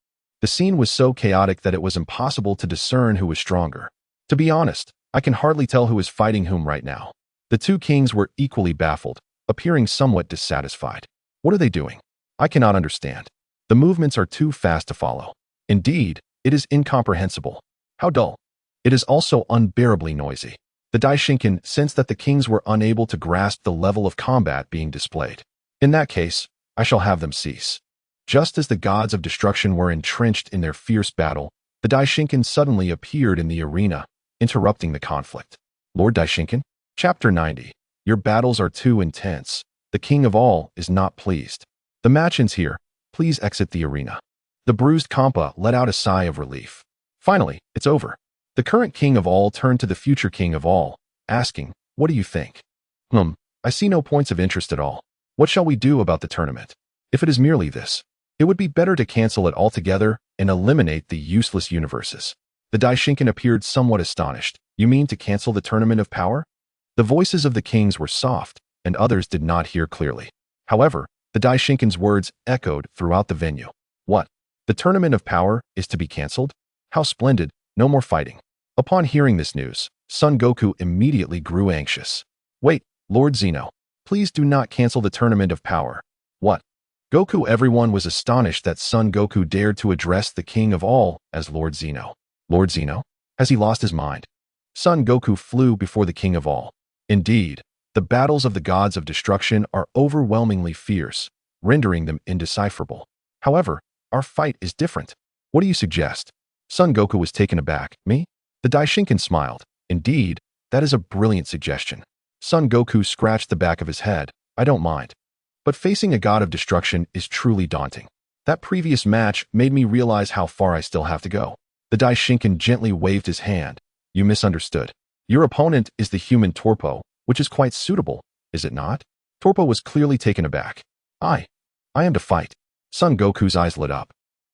The scene was so chaotic that it was impossible to discern who was stronger. To be honest, I can hardly tell who is fighting whom right now. The two kings were equally baffled, appearing somewhat dissatisfied. What are they doing? I cannot understand. The movements are too fast to follow. Indeed, it is incomprehensible. How dull. It is also unbearably noisy. The Daishinkan sensed that the kings were unable to grasp the level of combat being displayed. In that case, I shall have them cease. Just as the gods of destruction were entrenched in their fierce battle, the Daishinkan suddenly appeared in the arena, interrupting the conflict. Lord Daishinkan? Chapter 90. Your battles are too intense. The King of All is not pleased. The match ends here. Please exit the arena. The bruised Kampa let out a sigh of relief. Finally, it's over. The current King of All turned to the future King of All, asking, What do you think? I see no points of interest at all. What shall we do about the tournament? If it is merely this, it would be better to cancel it altogether and eliminate the useless universes. The Daishinkan appeared somewhat astonished. You mean to cancel the Tournament of Power? The voices of the kings were soft, and others did not hear clearly. However, the Daishinkan's words echoed throughout the venue. What? The Tournament of Power is to be cancelled? How splendid, no more fighting. Upon hearing this news, Son Goku immediately grew anxious. Wait, Lord Zeno, please do not cancel the Tournament of Power. What? Goku. Everyone was astonished that Son Goku dared to address the King of All as Lord Zeno. Lord Zeno? Has he lost his mind? Son Goku flew before the King of All. Indeed, the battles of the gods of destruction are overwhelmingly fierce, rendering them indecipherable. However, our fight is different. What do you suggest? Son Goku was taken aback. Me? The Daishinkan smiled. Indeed, that is a brilliant suggestion. Son Goku scratched the back of his head. I don't mind. But facing a god of destruction is truly daunting. That previous match made me realize how far I still have to go. The Daishinkan gently waved his hand. You misunderstood. Your opponent is the human Torpo, which is quite suitable, is it not? Torpo was clearly taken aback. I am to fight. Son Goku's eyes lit up.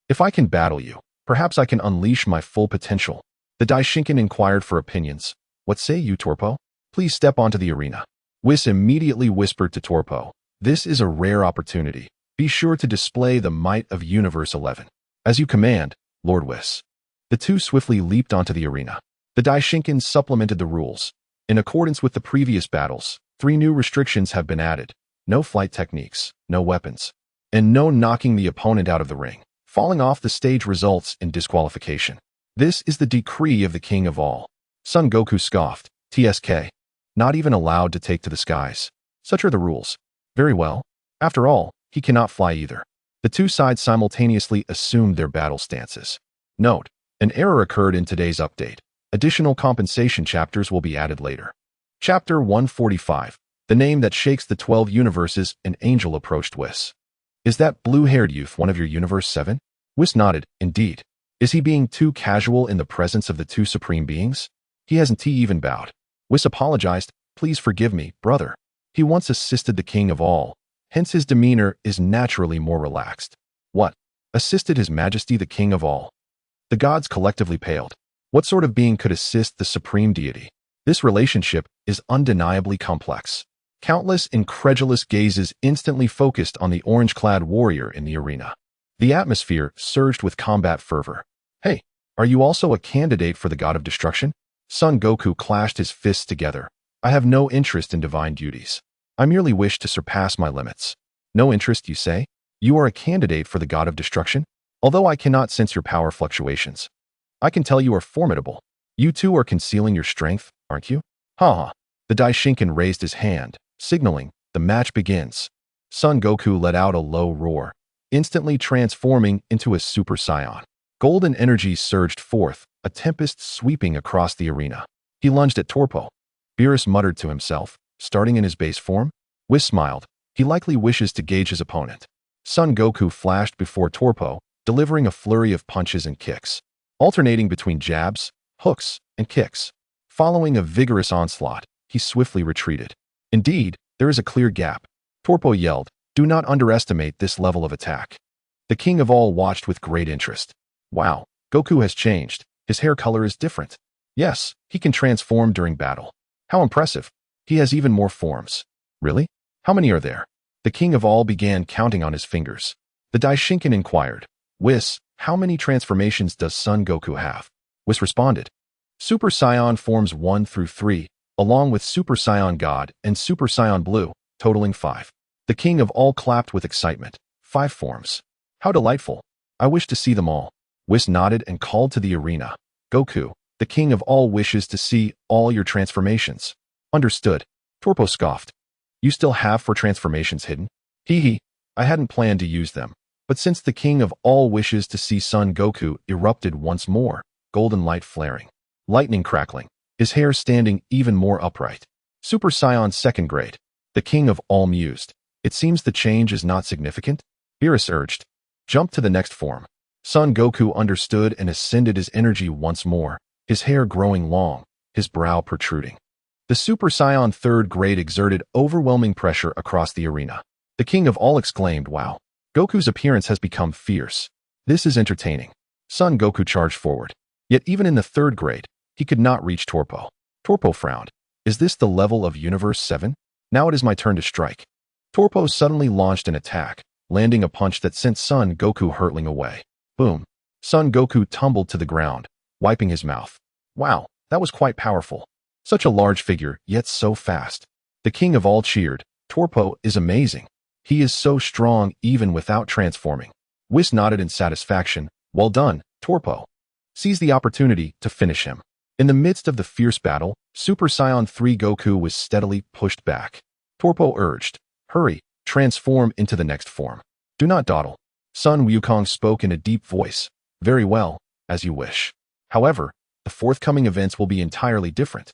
If I can battle you, perhaps I can unleash my full potential. The Daishinkan inquired for opinions. What say you, Torpo? Please step onto the arena. Whis immediately whispered to Torpo. This is a rare opportunity. Be sure to display the might of Universe 11. As you command, Lord Whis. The two swiftly leaped onto the arena. The Daishinkan supplemented the rules. In accordance with the previous battles, 3 new restrictions have been added. No flight techniques, no weapons, and no knocking the opponent out of the ring. Falling off the stage results in disqualification. This is the decree of the King of All. Son Goku scoffed. TSK. Not even allowed to take to the skies. Such are the rules. Very well. After all, he cannot fly either. The two sides simultaneously assumed their battle stances. Note, an error occurred in today's update. Additional compensation chapters will be added later. Chapter 145. The name that shakes the 12 universes. An angel approached Whis. Is that blue-haired youth one of your Universe 7? Whis nodded. Indeed. Is he being too casual in the presence of the two supreme beings? He hasn't even bowed. Whis apologized. Please forgive me, brother. He once assisted the King of All, hence his demeanor is naturally more relaxed. What? assisted His Majesty the King of all. The gods collectively paled. What sort of being could assist the supreme deity? This relationship is undeniably complex. Countless incredulous gazes instantly focused on the orange-clad warrior in the arena. The atmosphere surged with combat fervor. Hey, are you also a candidate for the god of destruction? Son Goku clashed his fists together. I have no interest in divine duties. I merely wish to surpass my limits. No interest, you say? You are a candidate for the god of destruction? Although I cannot sense your power fluctuations, I can tell you are formidable. You too are concealing your strength, aren't you? Ha ha. The Daishinkan raised his hand, signaling, the match begins. Son Goku let out a low roar, instantly transforming into a Super Saiyan. Golden energy surged forth, a tempest sweeping across the arena. He lunged at Torpo. Beerus muttered to himself, starting in his base form. Whis smiled. He likely wishes to gauge his opponent. Son Goku flashed before Torpo, delivering a flurry of punches and kicks, alternating between jabs, hooks, and kicks. Following a vigorous onslaught, he swiftly retreated. Indeed, there is a clear gap. Torpo yelled, do not underestimate this level of attack. The king of all watched with great interest. Wow, Goku has changed. His hair color is different. Yes, he can transform during battle. How impressive. He has even more forms. Really? How many are there? The king of all began counting on his fingers. The Daishinkan inquired, Whis, how many transformations does Son Goku have? Whis responded, Super Saiyan forms 1 through 3, along with Super Saiyan God and Super Saiyan Blue, totaling 5. The king of all clapped with excitement. 5 forms. How delightful. I wish to see them all. Whis nodded and called to the arena. Goku, the king of all wishes to see all your transformations. Understood. Torpo scoffed. You still have 4 transformations hidden? Hee hee, I hadn't planned to use them. But since the king of all wishes to see Son Goku erupted once more, golden light flaring, lightning crackling, his hair standing even more upright. Super Saiyan 2nd grade. The king of all mused. It seems the change is not significant? Beerus urged. Jump to the next form. Son Goku understood and ascended his energy once more, his hair growing long, his brow protruding. The Super Saiyan 3rd grade exerted overwhelming pressure across the arena. The king of all exclaimed, wow. Goku's appearance has become fierce. This is entertaining. Son Goku charged forward. Yet even in the 3rd grade, he could not reach Torpo. Torpo frowned. Is this the level of Universe 7? Now it is my turn to strike. Torpo suddenly launched an attack, landing a punch that sent Son Goku hurtling away. Boom. Son Goku tumbled to the ground, wiping his mouth. Wow, that was quite powerful. Such a large figure, yet so fast. The king of all cheered. Torpo is amazing. He is so strong even without transforming. Whis nodded in satisfaction. Well done, Torpo. Seize the opportunity to finish him. In the midst of the fierce battle, Super Saiyan 3 Goku was steadily pushed back. Torpo urged, hurry, transform into the next form. Do not dawdle. Son Wukong spoke in a deep voice. Very well, as you wish. However, the forthcoming events will be entirely different,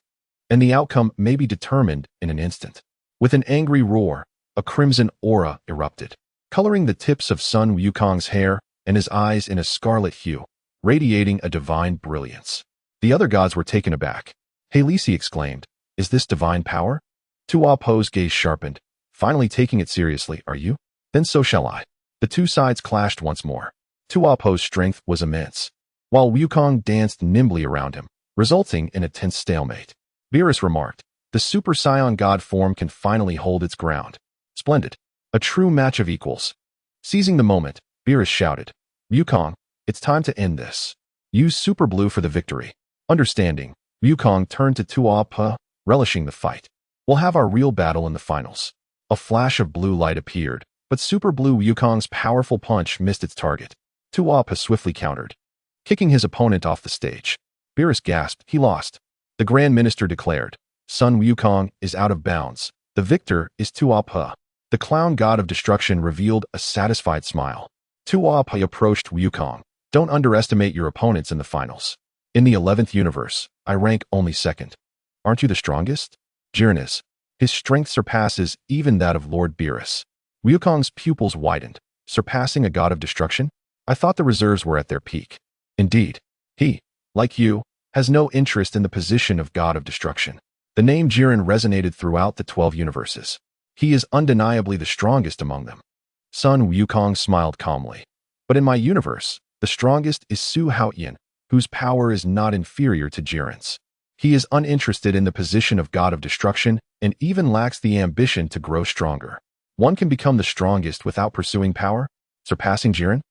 and the outcome may be determined in an instant. With an angry roar, a crimson aura erupted, coloring the tips of Son Wukong's hair and his eyes in a scarlet hue, radiating a divine brilliance. The other gods were taken aback. Halisi exclaimed, is this divine power? Tua Po's gaze sharpened. Finally taking it seriously, are you? Then so shall I. The two sides clashed once more. Tua Po's strength was immense, while Wukong danced nimbly around him, resulting in a tense stalemate. Beerus remarked, the Super Saiyan God form can finally hold its ground. Splendid. A true match of equals. Seizing the moment, Beerus shouted, Wukong, it's time to end this. Use Super Blue for the victory. Understanding, Wukong turned to Tua Po, relishing the fight. We'll have our real battle in the finals. A flash of blue light appeared, but Super Blue Wukong's powerful punch missed its target. Tua Po swiftly countered, kicking his opponent off the stage. Beerus gasped, he lost. The Grand Minister declared, Son Wukong is out of bounds. The victor is Tua Po. The clown god of destruction revealed a satisfied smile. Tua Po approached Wukong. Don't underestimate your opponents in the finals. In the 11th universe, I rank only 2nd. Aren't you the strongest? Jiren is. His strength surpasses even that of Lord Beerus. Wukong's pupils widened, surpassing a god of destruction. I thought the reserves were at their peak. Indeed, he, like you, has no interest in the position of god of destruction. The name Jiren resonated throughout the 12 universes. He is undeniably the strongest among them. Son Wukong smiled calmly. But in my universe, the strongest is Su Haotian, whose power is not inferior to Jiren's. He is uninterested in the position of god of destruction and even lacks the ambition to grow stronger. One can become the strongest without pursuing power, surpassing Jiren?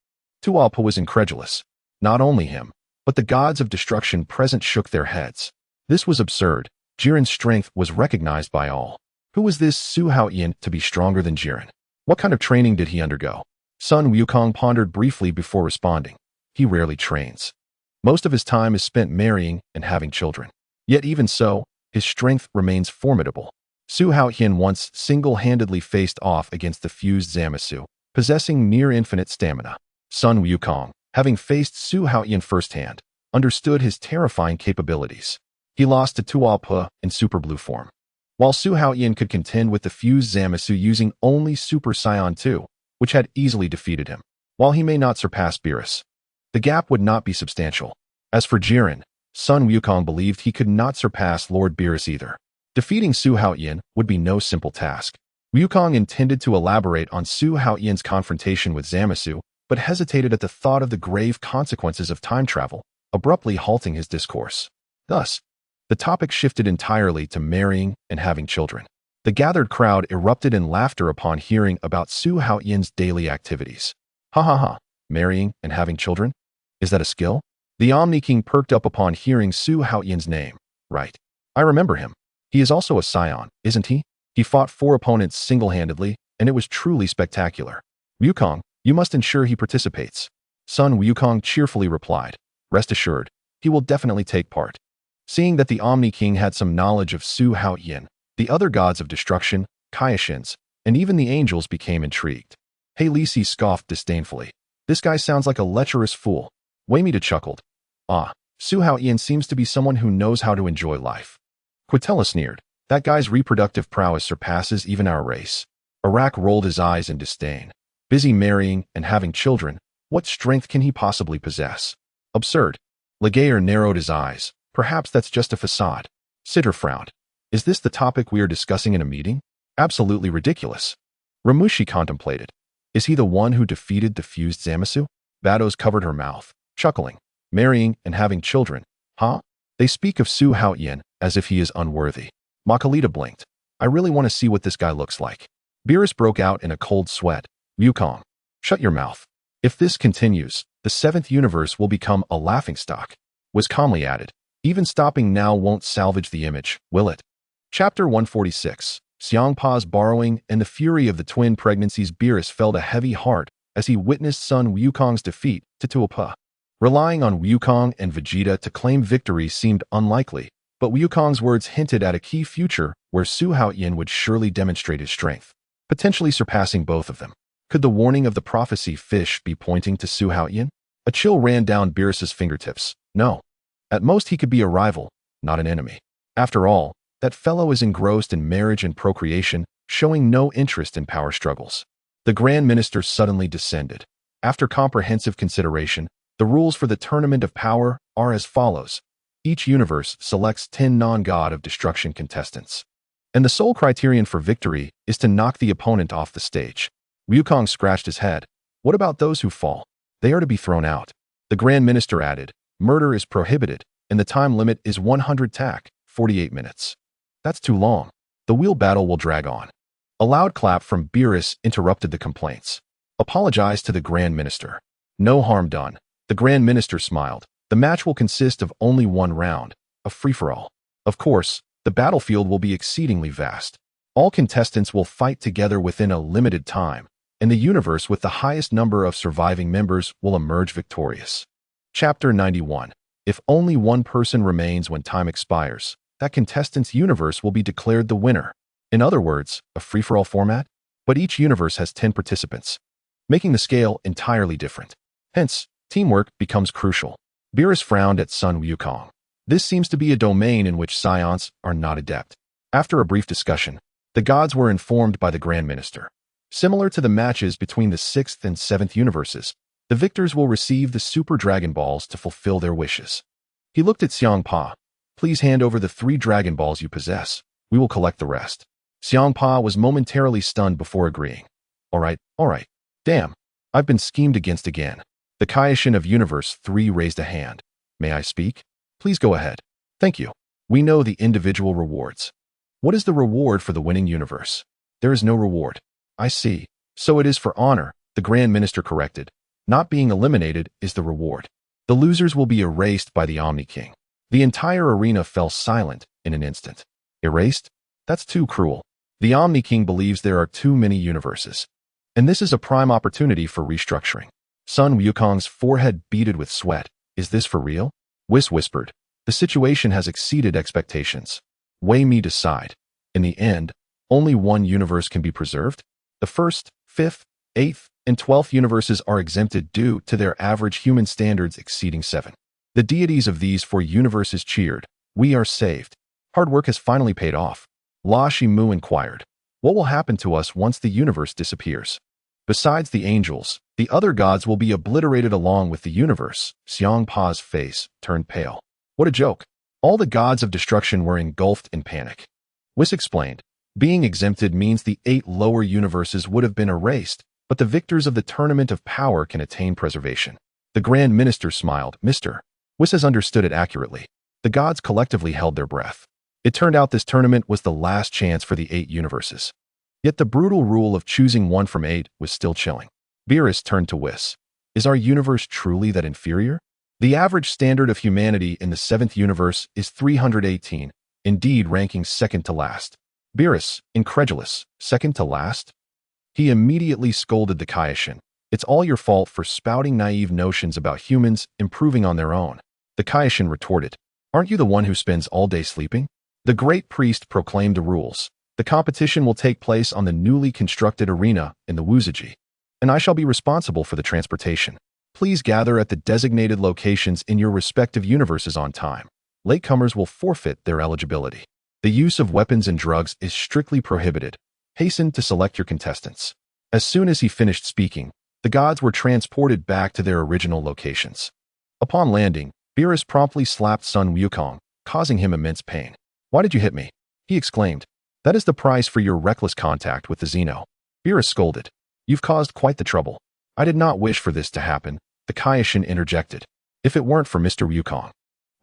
Tuolpa was incredulous. Not only him, but the gods of destruction present shook their heads. This was absurd. Jiren's strength was recognized by all. Who was this Su Haotian to be stronger than Jiren? What kind of training did he undergo? Sun Wukong pondered briefly before responding. He rarely trains. Most of his time is spent marrying and having children. Yet even so, his strength remains formidable. Su Haotian once single-handedly faced off against the fused Zamasu, possessing near-infinite stamina. Sun Wukong, having faced Su Haotian firsthand, understood his terrifying capabilities. He lost to Tuolpa in Super Blue form. While Su Haotian could contend with the fused Zamasu using only Super Saiyan 2, which had easily defeated him. While he may not surpass Beerus, the gap would not be substantial. As for Jiren, Sun Wukong believed he could not surpass Lord Beerus either. Defeating Su Haotian would be no simple task. Wukong intended to elaborate on Su Haotian's confrontation with Zamasu, but hesitated at the thought of the grave consequences of time travel, abruptly halting his discourse. Thus, the topic shifted entirely to marrying and having children. The gathered crowd erupted in laughter upon hearing about Su Haotian's daily activities. Ha ha ha, marrying and having children? Is that a skill? The Omni King perked up upon hearing Su Haotian's name. Right. I remember him. He is also a Saiyan, isn't he? He fought 4 opponents single-handedly, and it was truly spectacular. Wukong, you must ensure he participates. Sun Wukong cheerfully replied. Rest assured, he will definitely take part. Seeing that the Omni King had some knowledge of Su Haotian, the other gods of destruction, Kaiashins, and even the angels became intrigued. Hey Lisi scoffed disdainfully. This guy sounds like a lecherous fool. Waimita chuckled. Ah, Su Haotian seems to be someone who knows how to enjoy life. Quitella sneered. That guy's reproductive prowess surpasses even our race. Arak rolled his eyes in disdain. Busy marrying and having children, what strength can he possibly possess? Absurd. Legayer narrowed his eyes. Perhaps that's just a facade. Sitter frowned. Is this the topic we are discussing in a meeting? Absolutely ridiculous. Ramushi contemplated. Is he the one who defeated the fused Zamasu? Vados covered her mouth, chuckling. Marrying and having children, huh? They speak of Su Haotian as if he is unworthy. Makalita blinked. I really want to see what this guy looks like. Beerus broke out in a cold sweat. Wukong, shut your mouth. If this continues, the 7th universe will become a laughingstock. Was calmly added. Even stopping now won't salvage the image, will it? Chapter 146. Xiangpa's borrowing and the fury of the twin pregnancies. Beerus felt a heavy heart as he witnessed Sun Wukong's defeat to Tuolpa. Relying on Wukong and Vegeta to claim victory seemed unlikely, but Wukong's words hinted at a key future where Su Haotian would surely demonstrate his strength, potentially surpassing both of them. Could the warning of the prophecy fish be pointing to Su Haotian? A chill ran down Beerus's fingertips. No. At most he could be a rival, not an enemy. After all, that fellow is engrossed in marriage and procreation, showing no interest in power struggles. The Grand Minister suddenly descended. After comprehensive consideration, the rules for the Tournament of Power are as follows. Each universe selects 10 non-god of destruction contestants. And the sole criterion for victory is to knock the opponent off the stage. Wukong scratched his head. What about those who fall? They are to be thrown out. The Grand Minister added, murder is prohibited, and the time limit is 100 tak, 48 minutes. That's too long. The wheel battle will drag on. A loud clap from Beerus interrupted the complaints. Apologize to the Grand Minister. No harm done. The Grand Minister smiled. The match will consist of only one round, a free-for-all. Of course, the battlefield will be exceedingly vast. All contestants will fight together within a limited time, and the universe with the highest number of surviving members will emerge victorious. Chapter 91. If only one person remains when time expires, that contestant's universe will be declared the winner. In other words, a free-for-all format, but each universe has 10 participants, making the scale entirely different. Hence, teamwork becomes crucial. Beerus frowned at Sun Wukong. This seems to be a domain in which Saiyans are not adept. After a brief discussion, the gods were informed by the Grand Minister. Similar to the matches between the 6th and 7th universes, the victors will receive the Super Dragon Balls to fulfill their wishes. He looked at Xiangpa. Please hand over the 3 Dragon Balls you possess. We will collect the rest. Xiangpa was momentarily stunned before agreeing. All right. Damn. I've been schemed against again. The Kaioshin of Universe 3 raised a hand. May I speak? Please go ahead. Thank you. We know the individual rewards. What is the reward for the winning universe? There is no reward. I see. So it is for honor, the Grand Minister corrected. Not being eliminated is the reward. The losers will be erased by the Omni King. The entire arena fell silent in an instant. Erased? That's too cruel. The Omni King believes there are too many universes. And this is a prime opportunity for restructuring. Sun Wukong's forehead beaded with sweat. Is this for real? Whis whispered. The situation has exceeded expectations. Weigh me decide. In the end, only one universe can be preserved. The first, fifth, eighth, and 12th universes are exempted due to their average human standards exceeding 7. The deities of these 4 universes cheered. We are saved. Hard work has finally paid off. La Shimu inquired. What will happen to us once the universe disappears? Besides the angels, the other gods will be obliterated along with the universe. Xiang Pa's face turned pale. What a joke. All the gods of destruction were engulfed in panic. Whis explained. Being exempted means the 8 lower universes would have been erased, but the victors of the Tournament of Power can attain preservation. The Grand Minister smiled. Mr. Whis has understood it accurately. The gods collectively held their breath. It turned out this tournament was the last chance for the 8 universes. Yet the brutal rule of choosing one from 8 was still chilling. Beerus turned to Whis. Is our universe truly that inferior? The average standard of humanity in the 7th universe is 318, indeed ranking second to last. Beerus, incredulous, second to last? He immediately scolded the Kaioshin. It's all your fault for spouting naive notions about humans improving on their own. The Kaioshin retorted. Aren't you the one who spends all day sleeping? The great priest proclaimed the rules. The competition will take place on the newly constructed arena in the Wuzuji, and I shall be responsible for the transportation. Please gather at the designated locations in your respective universes on time. Latecomers will forfeit their eligibility. The use of weapons and drugs is strictly prohibited. Hasten to select your contestants. As soon as he finished speaking, the gods were transported back to their original locations. Upon landing, Beerus promptly slapped Sun Wukong, causing him immense pain. Why did you hit me? He exclaimed. That is the price for your reckless contact with the Xeno. Beerus scolded. You've caused quite the trouble. I did not wish for this to happen, the Kaioshin interjected. If it weren't for Mr. Wukong,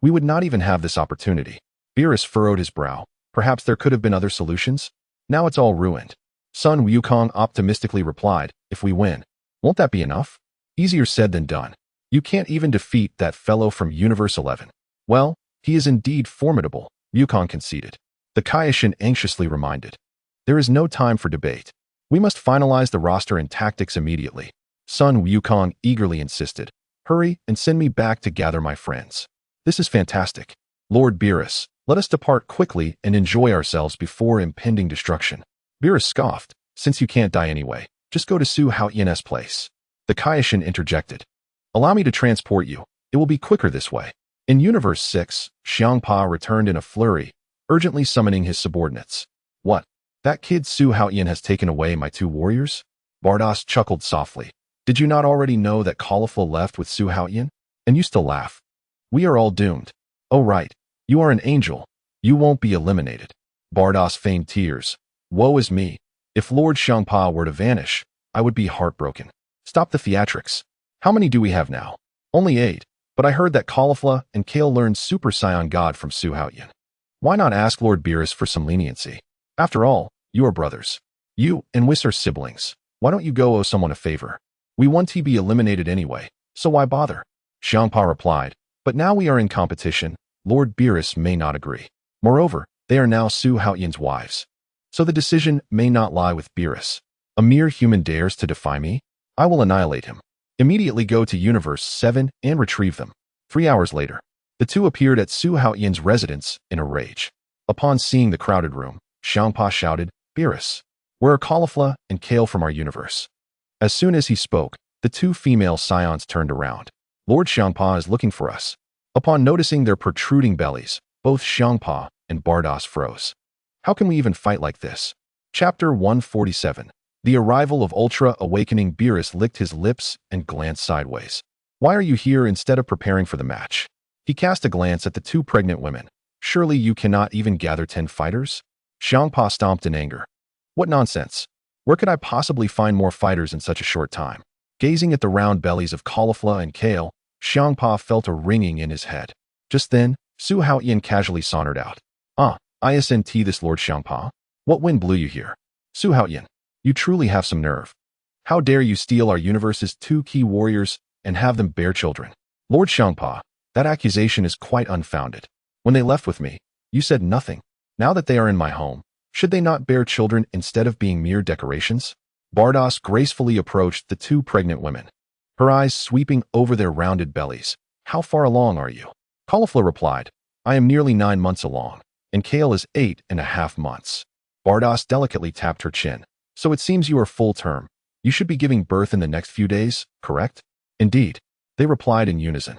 we would not even have this opportunity. Beerus furrowed his brow. Perhaps there could have been other solutions? Now it's all ruined. Sun Wukong optimistically replied, if we win, won't that be enough? Easier said than done. You can't even defeat that fellow from Universe 11. Well, he is indeed formidable, Wukong conceded. The Kaioshin anxiously reminded. There is no time for debate. We must finalize the roster and tactics immediately. Sun Wukong eagerly insisted. Hurry and send me back to gather my friends. This is fantastic. Lord Beerus, let us depart quickly and enjoy ourselves before impending destruction. Beerus scoffed. Since you can't die anyway, just go to Su Haotian's place. The Kaioshin interjected. Allow me to transport you. It will be quicker this way. In Universe 6, Xiangpa returned in a flurry, urgently summoning his subordinates. What? That kid Su Haotian has taken away my 2 warriors? Bardos chuckled softly. Did you not already know that Caulifla left with Su Haotian? And you still laugh. We are all doomed. Oh right, you are an angel. You won't be eliminated. Bardos feigned tears. Woe is me. If Lord Xiangpa were to vanish, I would be heartbroken. Stop the theatrics. How many do we have now? Only 8, but I heard that Caulifla and Kale learned Super Saiyan God from Su Haotian. Why not ask Lord Beerus for some leniency? After all, you are brothers. You and Whis are siblings. Why don't you go owe someone a favor? We want to be eliminated anyway, so why bother? Xiangpa replied, but now we are in competition. Lord Beerus may not agree. Moreover, they are now Su Haotian's wives. So the decision may not lie with Beerus. A mere human dares to defy me? I will annihilate him. Immediately go to Universe 7 and retrieve them. 3 hours later, the two appeared at Su Haotian's residence in a rage. Upon seeing the crowded room, Xiangpa shouted, Beerus, where are Caulifla and Kale from our universe? As soon as he spoke, the 2 female scions turned around. Lord Xiangpa is looking for us. Upon noticing their protruding bellies, both Xiangpa and Bardos froze. How can we even fight like this? Chapter 147. The arrival of Ultra Awakening. Beerus licked his lips and glanced sideways. Why are you here instead of preparing for the match? He cast a glance at the 2 pregnant women. Surely you cannot even gather 10 fighters? Xiangpa stomped in anger. What nonsense. Where could I possibly find more fighters in such a short time? Gazing at the round bellies of cauliflower and kale, Xiangpa felt a ringing in his head. Just then, Su Haotian casually sauntered out. Isn't this Lord Xiangpa? What wind blew you here? Su Haotian, you truly have some nerve. How dare you steal our universe's 2 key warriors and have them bear children? Lord Xiangpa, that accusation is quite unfounded. When they left with me, you said nothing. Now that they are in my home, should they not bear children instead of being mere decorations? Bardos gracefully approached the 2 pregnant women, her eyes sweeping over their rounded bellies. How far along are you? Cauliflower replied, I am nearly 9 months along, and Kale is 8.5 months. Bardos delicately tapped her chin. So it seems you are full term. You should be giving birth in the next few days, correct? Indeed, they replied in unison.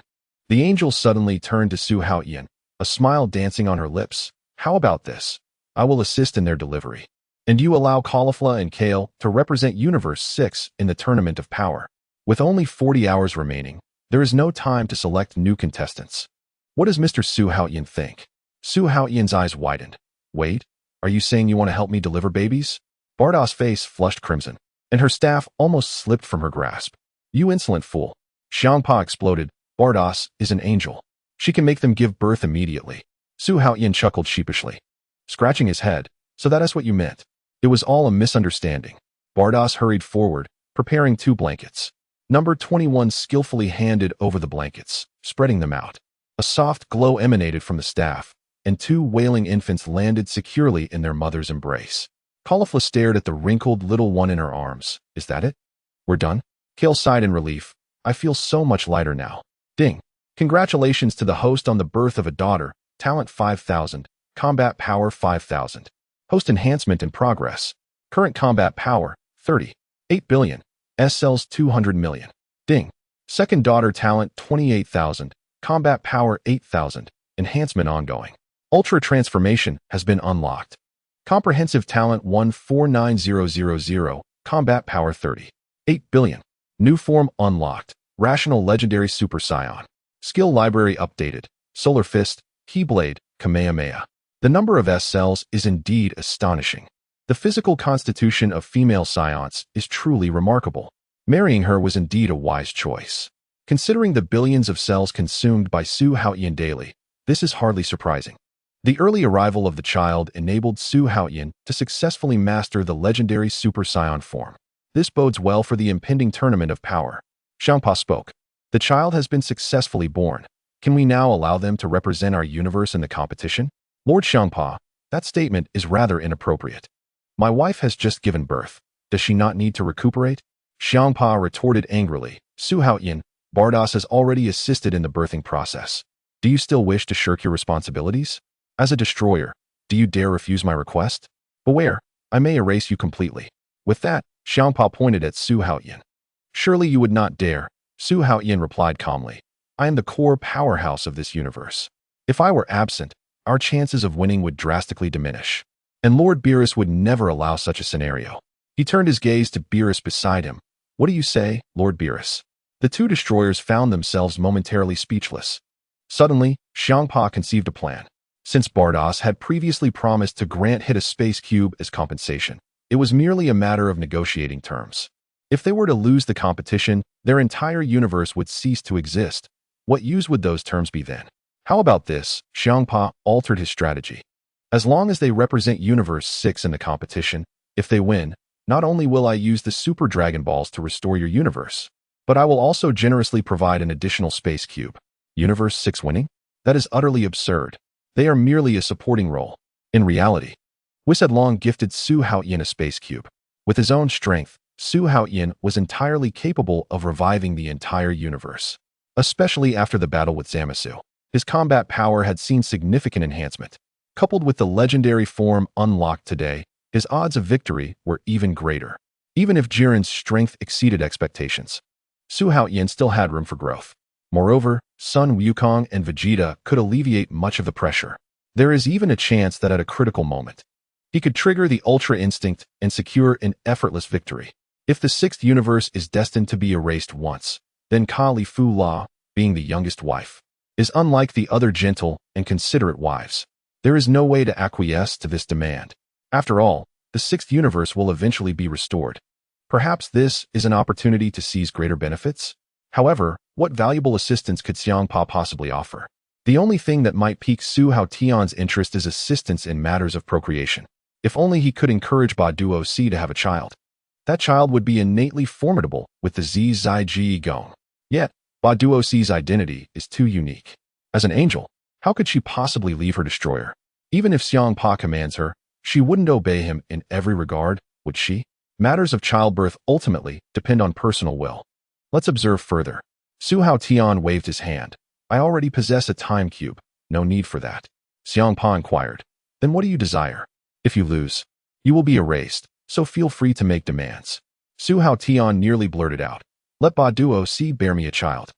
The angel suddenly turned to Su Haotian, a smile dancing on her lips. How about this? I will assist in their delivery. And you allow Cauliflower and Kale to represent Universe 6 in the Tournament of Power. With only 40 hours remaining, there is no time to select new contestants. What does Mr. Su Haotian think? Su Haotian's eyes widened. Wait, are you saying you want to help me deliver babies? Bardos' face flushed crimson, and her staff almost slipped from her grasp. You insolent fool. Xiangpa exploded. Bardos is an angel. She can make them give birth immediately. Su Haotian chuckled sheepishly, scratching his head. So that is what you meant. It was all a misunderstanding. Bardos hurried forward, preparing 2 blankets. Number 21 skillfully handed over the blankets, spreading them out. A soft glow emanated from the staff, and 2 wailing infants landed securely in their mother's embrace. Cauliflower stared at the wrinkled little one in her arms. Is that it? We're done? Kale sighed in relief. I feel so much lighter now. Ding. Congratulations to the host on the birth of a daughter. Talent 5,000. Combat power 5,000. Host enhancement in progress. Current combat power 30. 8 billion. S-cells 200 million. Ding. Second daughter talent 28,000. Combat power 8,000. Enhancement ongoing. Ultra transformation has been unlocked. Comprehensive talent 149000. Combat power 30. 8 billion. New form unlocked. Rational legendary Super Saiyan. Skill library updated. Solar Fist, Keyblade, Kamehameha. The number of S-cells is indeed astonishing. The physical constitution of female Saiyans is truly remarkable. Marrying her was indeed a wise choice. Considering the billions of cells consumed by Su Haotian daily, this is hardly surprising. The early arrival of the child enabled Su Haotian to successfully master the legendary Super Saiyan form. This bodes well for the impending Tournament of Power. Xiangpa spoke. The child has been successfully born. Can we now allow them to represent our universe in the competition? Lord Xiangpa, that statement is rather inappropriate. My wife has just given birth. Does she not need to recuperate? Xiangpa retorted angrily. Su Haotian, Bardos has already assisted in the birthing process. Do you still wish to shirk your responsibilities? As a destroyer, do you dare refuse my request? Beware, I may erase you completely. With that, Xiangpa pointed at Su Haotian. Surely you would not dare, Su Haotian replied calmly. I am the core powerhouse of this universe. If I were absent, our chances of winning would drastically diminish. And Lord Beerus would never allow such a scenario. He turned his gaze to Beerus beside him. What do you say, Lord Beerus? The 2 destroyers found themselves momentarily speechless. Suddenly, Xiangpa conceived a plan. Since Bardos had previously promised to grant Hit a space cube as compensation, it was merely a matter of negotiating terms. If they were to lose the competition, their entire universe would cease to exist. What use would those terms be then? How about this? Xiangpa altered his strategy. As long as they represent Universe 6 in the competition, if they win, not only will I use the Super Dragon Balls to restore your universe, but I will also generously provide an additional space cube. Universe 6 winning? That is utterly absurd. They are merely a supporting role. In reality, Whis had long gifted Su Haotian a space cube. With his own strength, Su Haotian was entirely capable of reviving the entire universe. Especially after the battle with Zamasu, his combat power had seen significant enhancement. Coupled with the legendary form unlocked today, his odds of victory were even greater. Even if Jiren's strength exceeded expectations, Su Haotian still had room for growth. Moreover, Sun Wukong and Vegeta could alleviate much of the pressure. There is even a chance that at a critical moment, he could trigger the Ultra Instinct and secure an effortless victory. If the 6th universe is destined to be erased once, then Kali Fu La, being the youngest wife, is unlike the other gentle and considerate wives. There is no way to acquiesce to this demand. After all, the 6th universe will eventually be restored. Perhaps this is an opportunity to seize greater benefits? However, what valuable assistance could Xiangpa possibly offer? The only thing that might pique Su Haotian's interest is assistance in matters of procreation. If only he could encourage Ba Duo-Si to have a child. That child would be innately formidable with the Zi Zai Ji Gong. Yet, Ba Duo-Si's identity is too unique. As an angel, how could she possibly leave her destroyer? Even if Xiangpa commands her, she wouldn't obey him in every regard, would she? Matters of childbirth ultimately depend on personal will. Let's observe further. Su Haotian waved his hand. I already possess a time cube. No need for that. Xiangpa inquired. Then what do you desire? If you lose, you will be erased, so feel free to make demands. Su Haotian nearly blurted out. Let Ba Duo-Si bear me a child.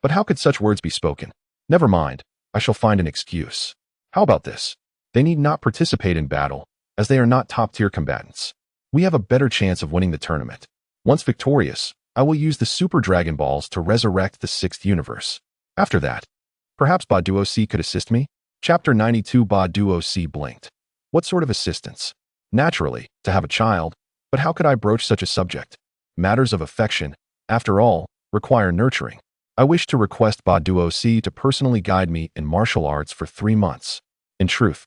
But how could such words be spoken? Never mind, I shall find an excuse. How about this? They need not participate in battle, as they are not top-tier combatants. We have a better chance of winning the tournament. Once victorious, I will use the Super Dragon Balls to resurrect the 6th universe. After that, perhaps Ba Duo-Si could assist me? Chapter 92. Ba Duo-Si blinked. What sort of assistance? Naturally, to have a child, but how could I broach such a subject? Matters of affection, after all, require nurturing. I wish to request Ba Duo-Si to personally guide me in martial arts for 3 months. In truth,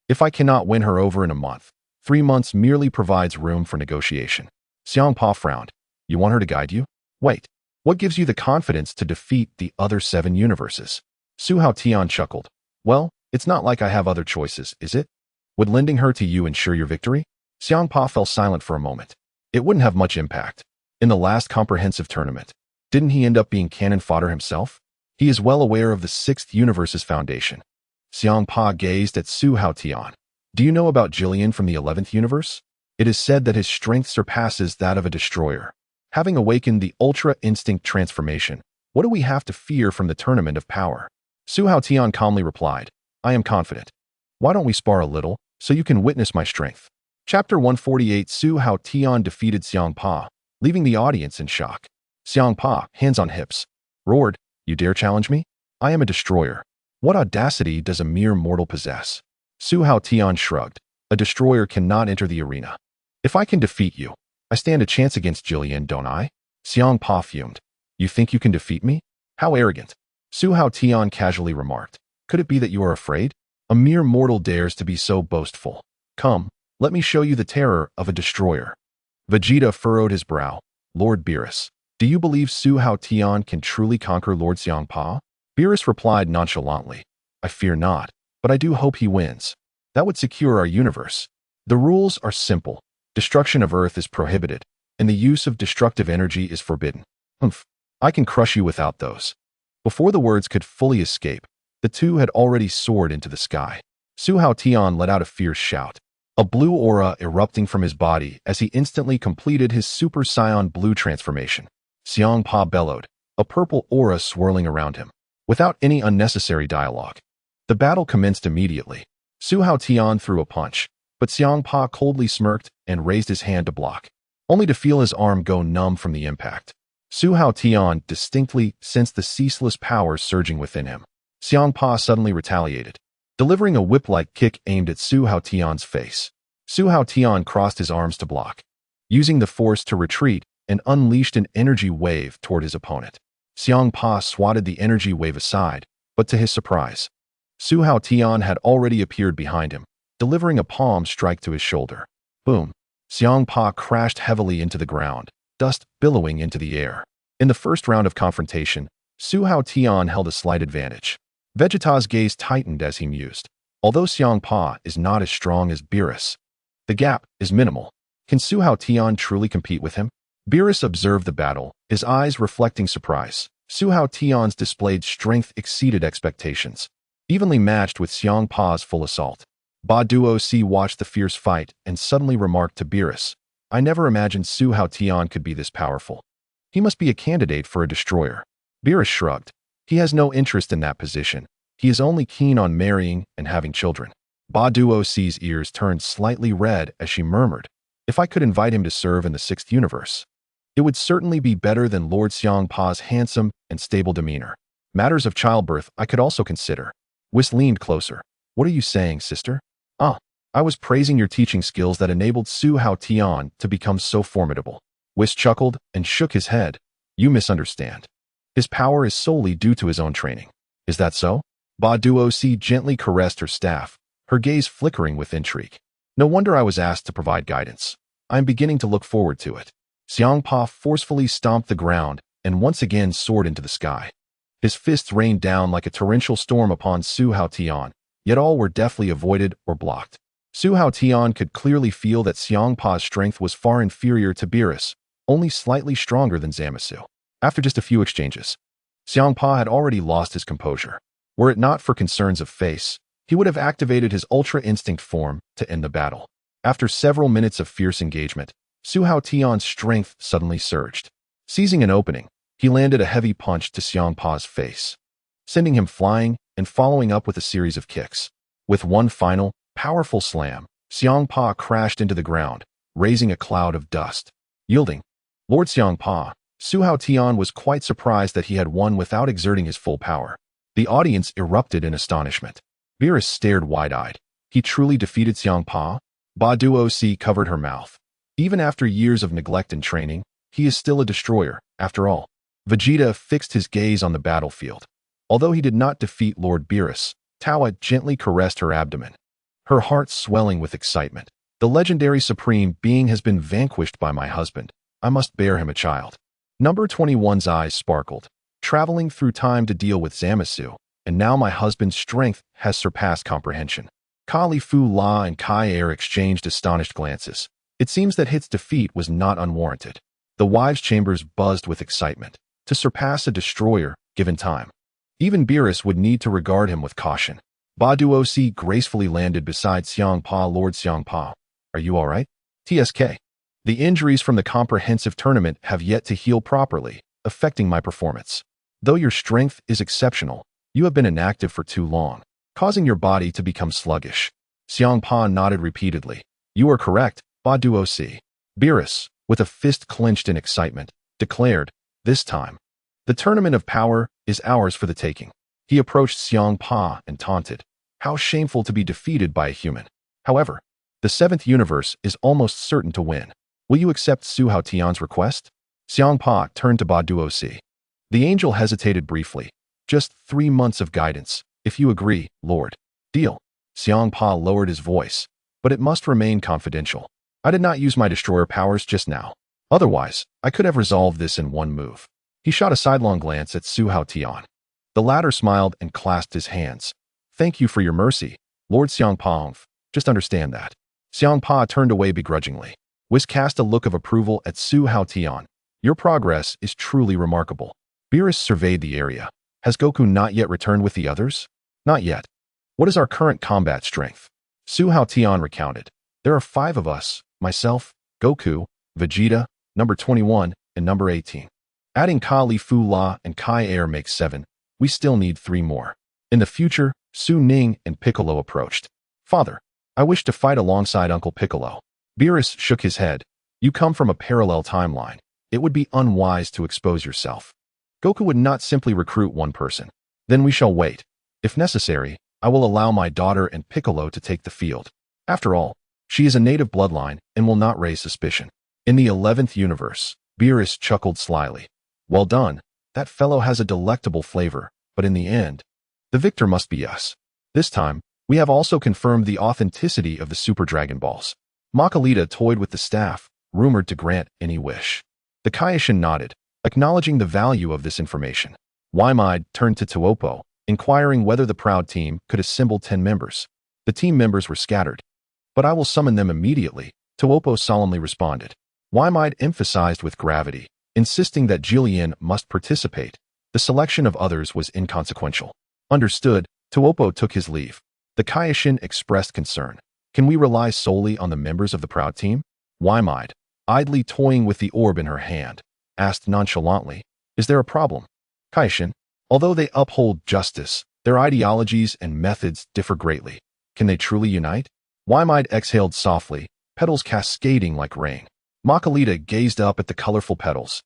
if I cannot win her over in a month, 3 months merely provides room for negotiation. Xiangpa frowned. You want her to guide you? Wait, what gives you the confidence to defeat the other 7 universes? Su Haotian chuckled. Well, it's not like I have other choices, is it? Would lending her to you ensure your victory? Xiangpa fell silent for a moment. It wouldn't have much impact. In the last comprehensive tournament, didn't he end up being cannon fodder himself? He is well aware of the 6th universe's foundation. Xiangpa gazed at Su Haotian. Do you know about Jillian from the 11th universe? It is said that his strength surpasses that of a destroyer. Having awakened the Ultra Instinct transformation, what do we have to fear from the Tournament of Power? Su Haotian calmly replied, I am confident. Why don't we spar a little, so you can witness my strength? Chapter 148. Su Haotian defeated Xiangpa, leaving the audience in shock. Xiangpa, hands on hips, roared, You dare challenge me? I am a destroyer. What audacity does a mere mortal possess? Su Haotian shrugged. A destroyer cannot enter the arena. If I can defeat you, I stand a chance against Jillian, don't I? Xiangpa fumed. You think you can defeat me? How arrogant. Su Haotian casually remarked. Could it be that you are afraid? A mere mortal dares to be so boastful. Come, let me show you the terror of a destroyer. Vegeta furrowed his brow. Lord Beerus, do you believe Su Haotian can truly conquer Lord Xiangpa? Beerus replied nonchalantly. I fear not, but I do hope he wins. That would secure our universe. The rules are simple. Destruction of Earth is prohibited, and the use of destructive energy is forbidden. Humph, I can crush you without those. Before the words could fully escape, the two had already soared into the sky. Su Haotian let out a fierce shout, a blue aura erupting from his body as he instantly completed his Super Saiyan Blue transformation. Xiangpa bellowed, a purple aura swirling around him. Without any unnecessary dialogue, the battle commenced immediately. Su Haotian threw a punch, but Xiangpa coldly smirked and raised his hand to block, only to feel his arm go numb from the impact. Su Haotian distinctly sensed the ceaseless power surging within him. Xiangpa suddenly retaliated, delivering a whip-like kick aimed at Su Haotian's face. Su Haotian crossed his arms to block, using the force to retreat and unleashed an energy wave toward his opponent. Xiangpa swatted the energy wave aside, but to his surprise, Su Haotian had already appeared behind him, delivering a palm strike to his shoulder. Boom! Xiangpa crashed heavily into the ground, dust billowing into the air. In the first round of confrontation, Su Haotian held a slight advantage. Vegeta's gaze tightened as he mused. Although Xiangpa is not as strong as Beerus, the gap is minimal. Can Su Haotian truly compete with him? Beerus observed the battle, his eyes reflecting surprise. Su Haotian's displayed strength exceeded expectations, evenly matched with Xiangpa's full assault. Ba Duo-Si watched the fierce fight and suddenly remarked to Beerus, I never imagined Su Haotian could be this powerful. He must be a candidate for a destroyer. Beerus shrugged. He has no interest in that position. He is only keen on marrying and having children. Ba Duo-Si's ears turned slightly red as she murmured, If I could invite him to serve in the 6th universe, it would certainly be better than Lord Xiangpa's handsome and stable demeanor. Matters of childbirth I could also consider. Whis leaned closer. What are you saying, sister? I was praising your teaching skills that enabled Su Haotian to become so formidable. Whis chuckled and shook his head. You misunderstand. His power is solely due to his own training. Is that so? Ba Duosi gently caressed her staff, her gaze flickering with intrigue. No wonder I was asked to provide guidance. I am beginning to look forward to it. Xiang Pa forcefully stomped the ground and once again soared into the sky. His fists rained down like a torrential storm upon Su Haotian, yet all were deftly avoided or blocked. Su Haotian could clearly feel that Xiang Pa's strength was far inferior to Beerus, only slightly stronger than Zamasu. After just a few exchanges, Xiang Pa had already lost his composure. Were it not for concerns of face, he would have activated his Ultra Instinct form to end the battle. After several minutes of fierce engagement, Su Haotian's strength suddenly surged. Seizing an opening, he landed a heavy punch to Xiang Pa's face, sending him flying and following up with a series of kicks. With one final, powerful slam, Xiang Pa crashed into the ground, raising a cloud of dust. Yielding, Lord Xiang Pa, Su Haotian was quite surprised that he had won without exerting his full power. The audience erupted in astonishment. Beerus stared wide-eyed. He truly defeated Xiang Pa? Ba Duosi covered her mouth. Even after years of neglect and training, he is still a destroyer, after all. Vegeta fixed his gaze on the battlefield. Although he did not defeat Lord Beerus, Tawa gently caressed her abdomen, her heart swelling with excitement. The legendary Supreme Being has been vanquished by my husband. I must bear him a child. Number 21's eyes sparkled, traveling through time to deal with Zamasu, and now my husband's strength has surpassed comprehension. Kali Fu La and Kai Er exchanged astonished glances. It seems that Hit's defeat was not unwarranted. The wives' chambers buzzed with excitement. To surpass a destroyer, given time, even Beerus would need to regard him with caution. Ba Duosi gracefully landed beside Xiang Pa. Lord Xiang Pa, are you all right? TSK. The injuries from the comprehensive tournament have yet to heal properly, affecting my performance. Though your strength is exceptional, you have been inactive for too long, causing your body to become sluggish. Xiang Pa nodded repeatedly. You are correct, Ba Duosi. Beerus, with a fist clenched in excitement, declared, this time, the tournament of power is ours for the taking. He approached Xiang Pa and taunted. How shameful to be defeated by a human. However, the seventh universe is almost certain to win. Will you accept Su Haotian's request? Xiang Pa turned to Ba Duosi. The angel hesitated briefly. Just 3 months of guidance, if you agree, Lord. Deal. Xiang Pa lowered his voice, but it must remain confidential. I did not use my destroyer powers just now. Otherwise, I could have resolved this in one move. He shot a sidelong glance at Su Haotian. The latter smiled and clasped his hands. Thank you for your mercy, Lord Xiang Pa. Just understand that. Xiang Pa turned away begrudgingly. Whis cast a look of approval at Su Haotian. Your progress is truly remarkable. Beerus surveyed the area. Has Goku not yet returned with the others? Not yet. What is our current combat strength? Su Haotian recounted. There are 5 of us, myself, Goku, Vegeta, number 21, and number 18. Adding Kali Fu La and Kai Er makes 7. We still need 3 more. In the future, Su Ning and Piccolo approached. Father, I wish to fight alongside Uncle Piccolo. Beerus shook his head. You come from a parallel timeline. It would be unwise to expose yourself. Goku would not simply recruit one person. Then we shall wait. If necessary, I will allow my daughter and Piccolo to take the field. After all, she is a native bloodline and will not raise suspicion. In the 11th universe, Beerus chuckled slyly. Well done, that fellow has a delectable flavor, but in the end, the victor must be us. This time, we have also confirmed the authenticity of the Super Dragon Balls. Makalita toyed with the staff, rumored to grant any wish. The Kaioshin nodded, acknowledging the value of this information. Waimide turned to Tuopo, inquiring whether the Proud Team could assemble 10 members. The team members were scattered. But I will summon them immediately, Tuopo solemnly responded. Waimide emphasized with gravity, insisting that Jillian must participate. The selection of others was inconsequential. Understood, Tuopo took his leave. The Kaioshin expressed concern. Can we rely solely on the members of the Proud Team? Waimide, idly toying with the orb in her hand, asked nonchalantly, is there a problem? Kaioshin, although they uphold justice, their ideologies and methods differ greatly. Can they truly unite? Waimide exhaled softly, petals cascading like rain. Makalita gazed up at the colorful petals,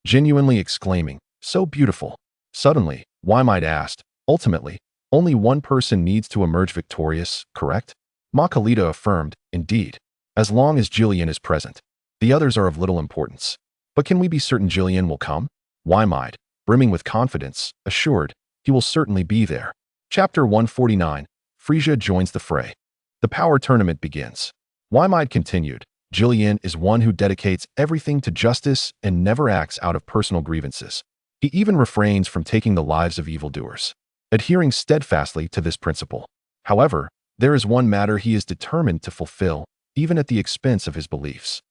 genuinely exclaiming, so beautiful. Suddenly, Waimide asked, ultimately, only one person needs to emerge victorious, correct? Makalita affirmed, indeed, as long as Jillian is present. The others are of little importance. But can we be certain Jillian will come? Why-Might, brimming with confidence, assured, he will certainly be there. Chapter 149, Frisia joins the fray. The power tournament begins. Why-Might continued, Jillian is one who dedicates everything to justice and never acts out of personal grievances. He even refrains from taking the lives of evildoers, adhering steadfastly to this principle. However, there is one matter he is determined to fulfill, even at the expense of his beliefs.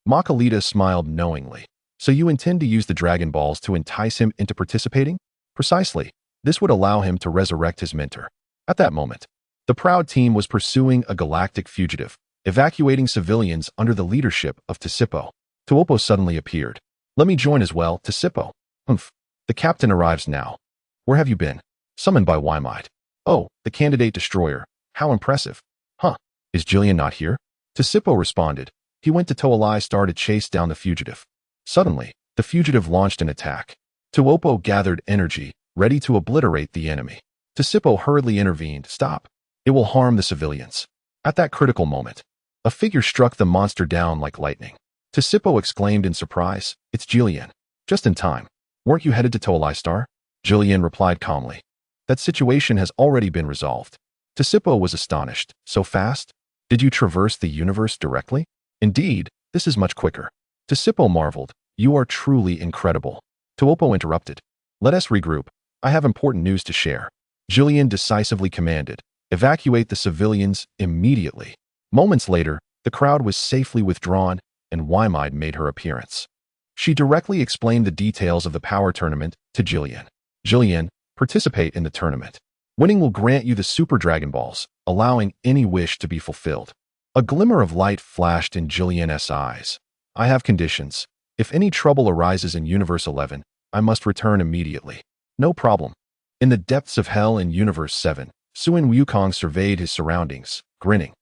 Makalita smiled knowingly. So you intend to use the Dragon Balls to entice him into participating? Precisely. This would allow him to resurrect his mentor. At that moment, the Proud Team was pursuing a galactic fugitive, evacuating civilians under the leadership of Tasipo. Tuopo suddenly appeared. Let me join as well, Tasipo. Humph. The captain arrives now. Where have you been? Summoned by Why-Might. Oh, the candidate destroyer. How impressive. Huh. Is Jillian not here? Tasipo responded. He went to Toalai Star to chase down the fugitive. Suddenly, the fugitive launched an attack. Tuopo gathered energy, ready to obliterate the enemy. Tasipo hurriedly intervened. Stop. It will harm the civilians. At that critical moment, a figure struck the monster down like lightning. Tasipo exclaimed in surprise, It's Jillian. Just in time. Weren't you headed to Toalai Star? Jillian replied calmly. That situation has already been resolved. Tasipo was astonished. So fast? Did you traverse the universe directly? Indeed, this is much quicker. Tasipo marveled. You are truly incredible. Tuopo interrupted. Let us regroup. I have important news to share. Jillian decisively commanded. Evacuate the civilians immediately. Moments later, the crowd was safely withdrawn, and Why-Might made her appearance. She directly explained the details of the power tournament to Jillian. Jillian, participate in the tournament. Winning will grant you the Super Dragon Balls, allowing any wish to be fulfilled. A glimmer of light flashed in Jillian's eyes. I have conditions. If any trouble arises in Universe 11, I must return immediately. No problem. In the depths of hell in Universe 7, Suin Wukong surveyed his surroundings, grinning.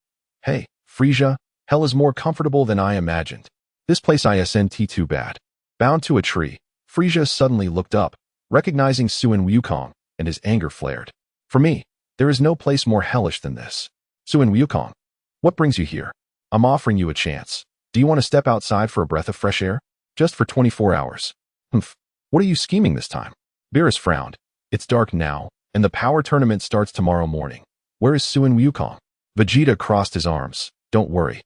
Hey, Frisia, hell is more comfortable than I imagined. This place isn't too bad. Bound to a tree, Frisia suddenly looked up, recognizing Suin Wukong, and his anger flared. For me, there is no place more hellish than this. Suin Wukong, what brings you here? I'm offering you a chance. Do you want to step outside for a breath of fresh air? Just for 24 hours. Humph. What are you scheming this time? Beerus frowned. It's dark now, and the power tournament starts tomorrow morning. Where is Suin Wukong? Vegeta crossed his arms. Don't worry.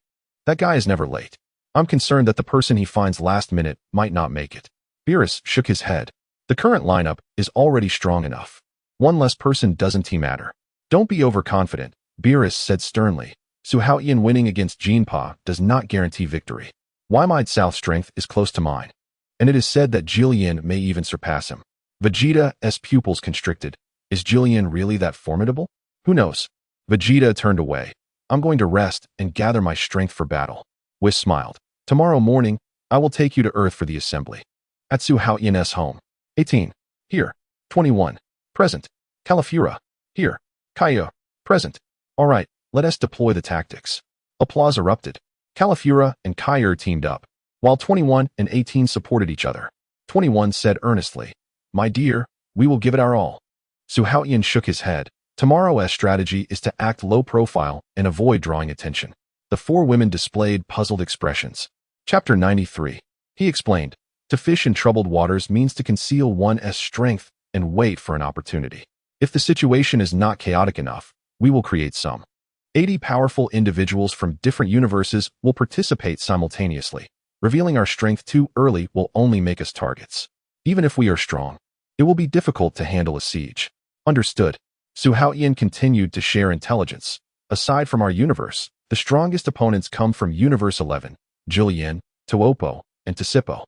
That guy is never late. I'm concerned that the person he finds last minute might not make it. Beerus shook his head. The current lineup is already strong enough. One less person doesn't matter. Don't be overconfident, Beerus said sternly. Su Haotian winning against Jinpa does not guarantee victory. Why-Might's South strength is close to mine, and it is said that Jillian may even surpass him. Vegeta's pupils constricted. Is Jillian really that formidable? Who knows? Vegeta turned away. I'm going to rest and gather my strength for battle. Whis smiled. Tomorrow morning, I will take you to Earth for the assembly. At Su Haotian's home. 18. Here. 21. Present. Califura. Here. Kaya. Present. All right, let us deploy the tactics. Applause erupted. Califura and Kaya teamed up, while 21 and 18 supported each other. 21 said earnestly, My dear, we will give it our all. Su Haotian shook his head. Tomorrow's strategy is to act low profile and avoid drawing attention. The four women displayed puzzled expressions. Chapter 93. He explained, to fish in troubled waters means to conceal one's strength and wait for an opportunity. If the situation is not chaotic enough, we will create some. 80 powerful individuals from different universes will participate simultaneously. Revealing our strength too early will only make us targets. Even if we are strong, it will be difficult to handle a siege. Understood. Su Haotian continued to share intelligence. Aside from our universe, the strongest opponents come from Universe 11, Jillian, Tuopo, and Tasipo.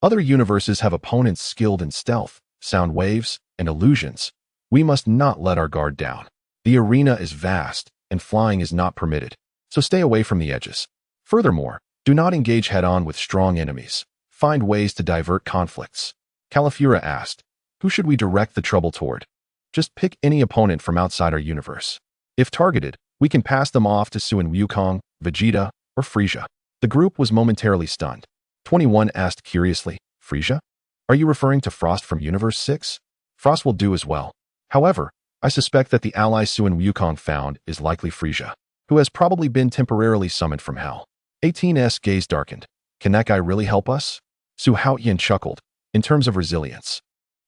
Other universes have opponents skilled in stealth, sound waves, and illusions. We must not let our guard down. The arena is vast, and flying is not permitted, so stay away from the edges. Furthermore, do not engage head-on with strong enemies. Find ways to divert conflicts. Califura asked, who should we direct the trouble toward? Just pick any opponent from outside our universe. If targeted, we can pass them off to Suin Wukong, Vegeta, or Frisia. The group was momentarily stunned. 21 asked curiously, Frisia? Are you referring to Frost from Universe 6? Frost will do as well. However, I suspect that the ally Suin Wukong found is likely Frisia, who has probably been temporarily summoned from hell. 18's gaze darkened. Can that guy really help us? Su Haotian chuckled. In terms of resilience,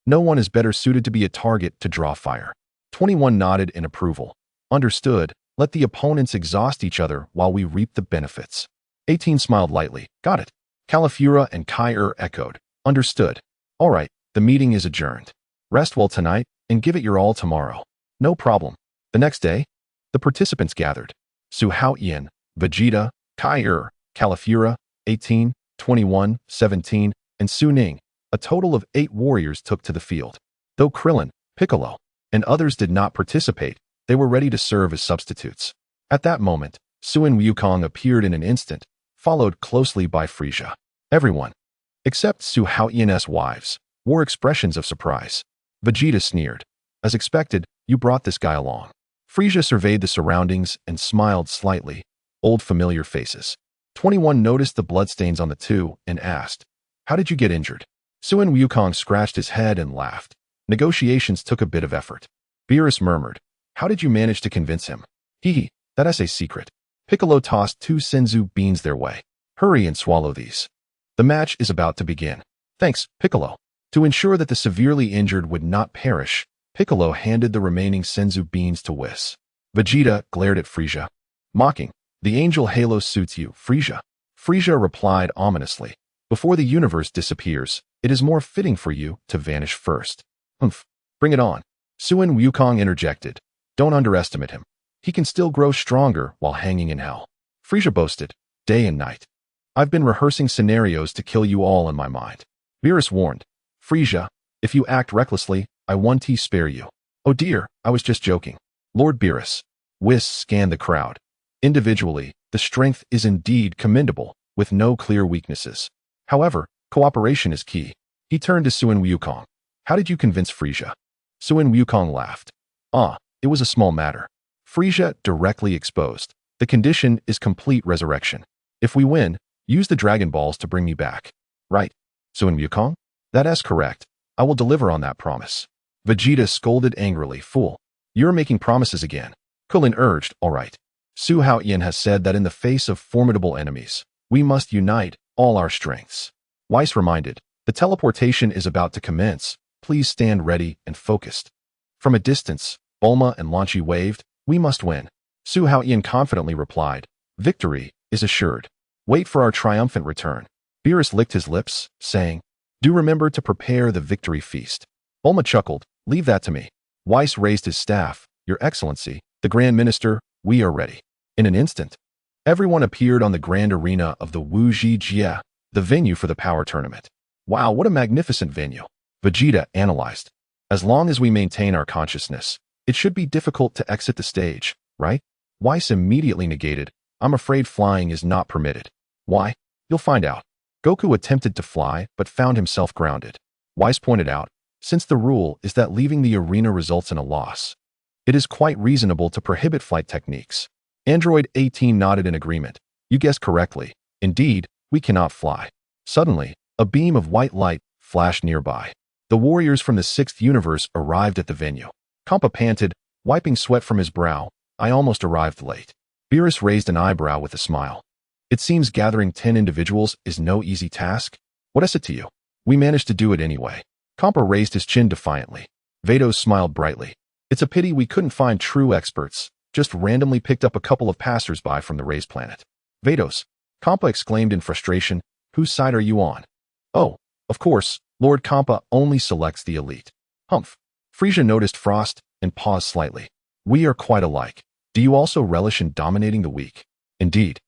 no one is better suited to be a target to draw fire. 21 nodded in approval. Understood. Let the opponents exhaust each other while we reap the benefits. 18 smiled lightly. Got it. Califura and Kai echoed. Understood. All right, the meeting is adjourned. Rest well tonight and give it your all tomorrow. No problem. The next day, the participants gathered. Su Haotian, Vegeta, Kai Califura, 18, 21, 17, and Su Ning. A total of 8 warriors took to the field. Though Krillin, Piccolo, and others did not participate, they were ready to serve as substitutes. At that moment, Su and Wukong appeared in an instant, followed closely by Frieza. Everyone, except Su Haotian's wives, wore expressions of surprise. Vegeta sneered. As expected, you brought this guy along. Frieza surveyed the surroundings and smiled slightly. Old familiar faces. 21 noticed the bloodstains on the two and asked, how did you get injured? Su and Wukong scratched his head and laughed. Negotiations took a bit of effort. Beerus murmured, how did you manage to convince him? Hee, that's a secret. Piccolo tossed 2 senzu beans their way. Hurry and swallow these. The match is about to begin. Thanks, Piccolo. To ensure that the severely injured would not perish, Piccolo handed the remaining senzu beans to Whis. Vegeta glared at Frieza, mocking, the angel halo suits you, Frieza. Frieza replied ominously, before the universe disappears, it is more fitting for you to vanish first. Humph, bring it on. Su and Wukong interjected, don't underestimate him. He can still grow stronger while hanging in hell. Frieza boasted, day and night. I've been rehearsing scenarios to kill you all in my mind. Beerus warned, Frieza, if you act recklessly, I won't spare you. Oh dear, I was just joking. Lord Beerus. Whis scanned the crowd. Individually, the strength is indeed commendable, with no clear weaknesses. However, cooperation is key. He turned to Su and Wukong. How did you convince Frieza? Su and Wukong laughed. It was a small matter. Frieza directly exposed. The condition is complete resurrection. If we win, use the Dragon Balls to bring me back. Right. Su and Wukong? That is correct. I will deliver on that promise. Vegeta scolded angrily. Fool. You're making promises again. Krillin urged, all right. Su Haotian has said that in the face of formidable enemies, we must unite all our strengths. Whis reminded, the teleportation is about to commence. Please stand ready and focused. From a distance, Bulma and Lanchi waved, we must win. Su Haotian confidently replied, victory is assured. Wait for our triumphant return. Beerus licked his lips, saying, do remember to prepare the victory feast. Bulma chuckled, leave that to me. Whis raised his staff, Your Excellency, the Grand Minister, we are ready. In an instant, everyone appeared on the grand arena of the Wuji Jie, the venue for the power tournament. Wow, what a magnificent venue. Vegeta analyzed. As long as we maintain our consciousness, it should be difficult to exit the stage, right? Whis immediately negated, I'm afraid flying is not permitted. Why? You'll find out. Goku attempted to fly, but found himself grounded. Whis pointed out, since the rule is that leaving the arena results in a loss, it is quite reasonable to prohibit flight techniques. Android 18 nodded in agreement. You guessed correctly. Indeed, we cannot fly. Suddenly, a beam of white light flashed nearby. The warriors from the 6th universe arrived at the venue. Kampa panted, wiping sweat from his brow. I almost arrived late. Beerus raised an eyebrow with a smile. It seems gathering 10 individuals is no easy task. What is it to you? We managed to do it anyway. Kampa raised his chin defiantly. Vados smiled brightly. It's a pity we couldn't find true experts, just randomly picked up a couple of passers-by from the Rays planet. Vados, Kampa exclaimed in frustration, whose side are you on? Oh, of course, Lord Kampa only selects the elite. Humph. Frieza noticed Frost and paused slightly. We are quite alike. Do you also relish in dominating the weak? Indeed.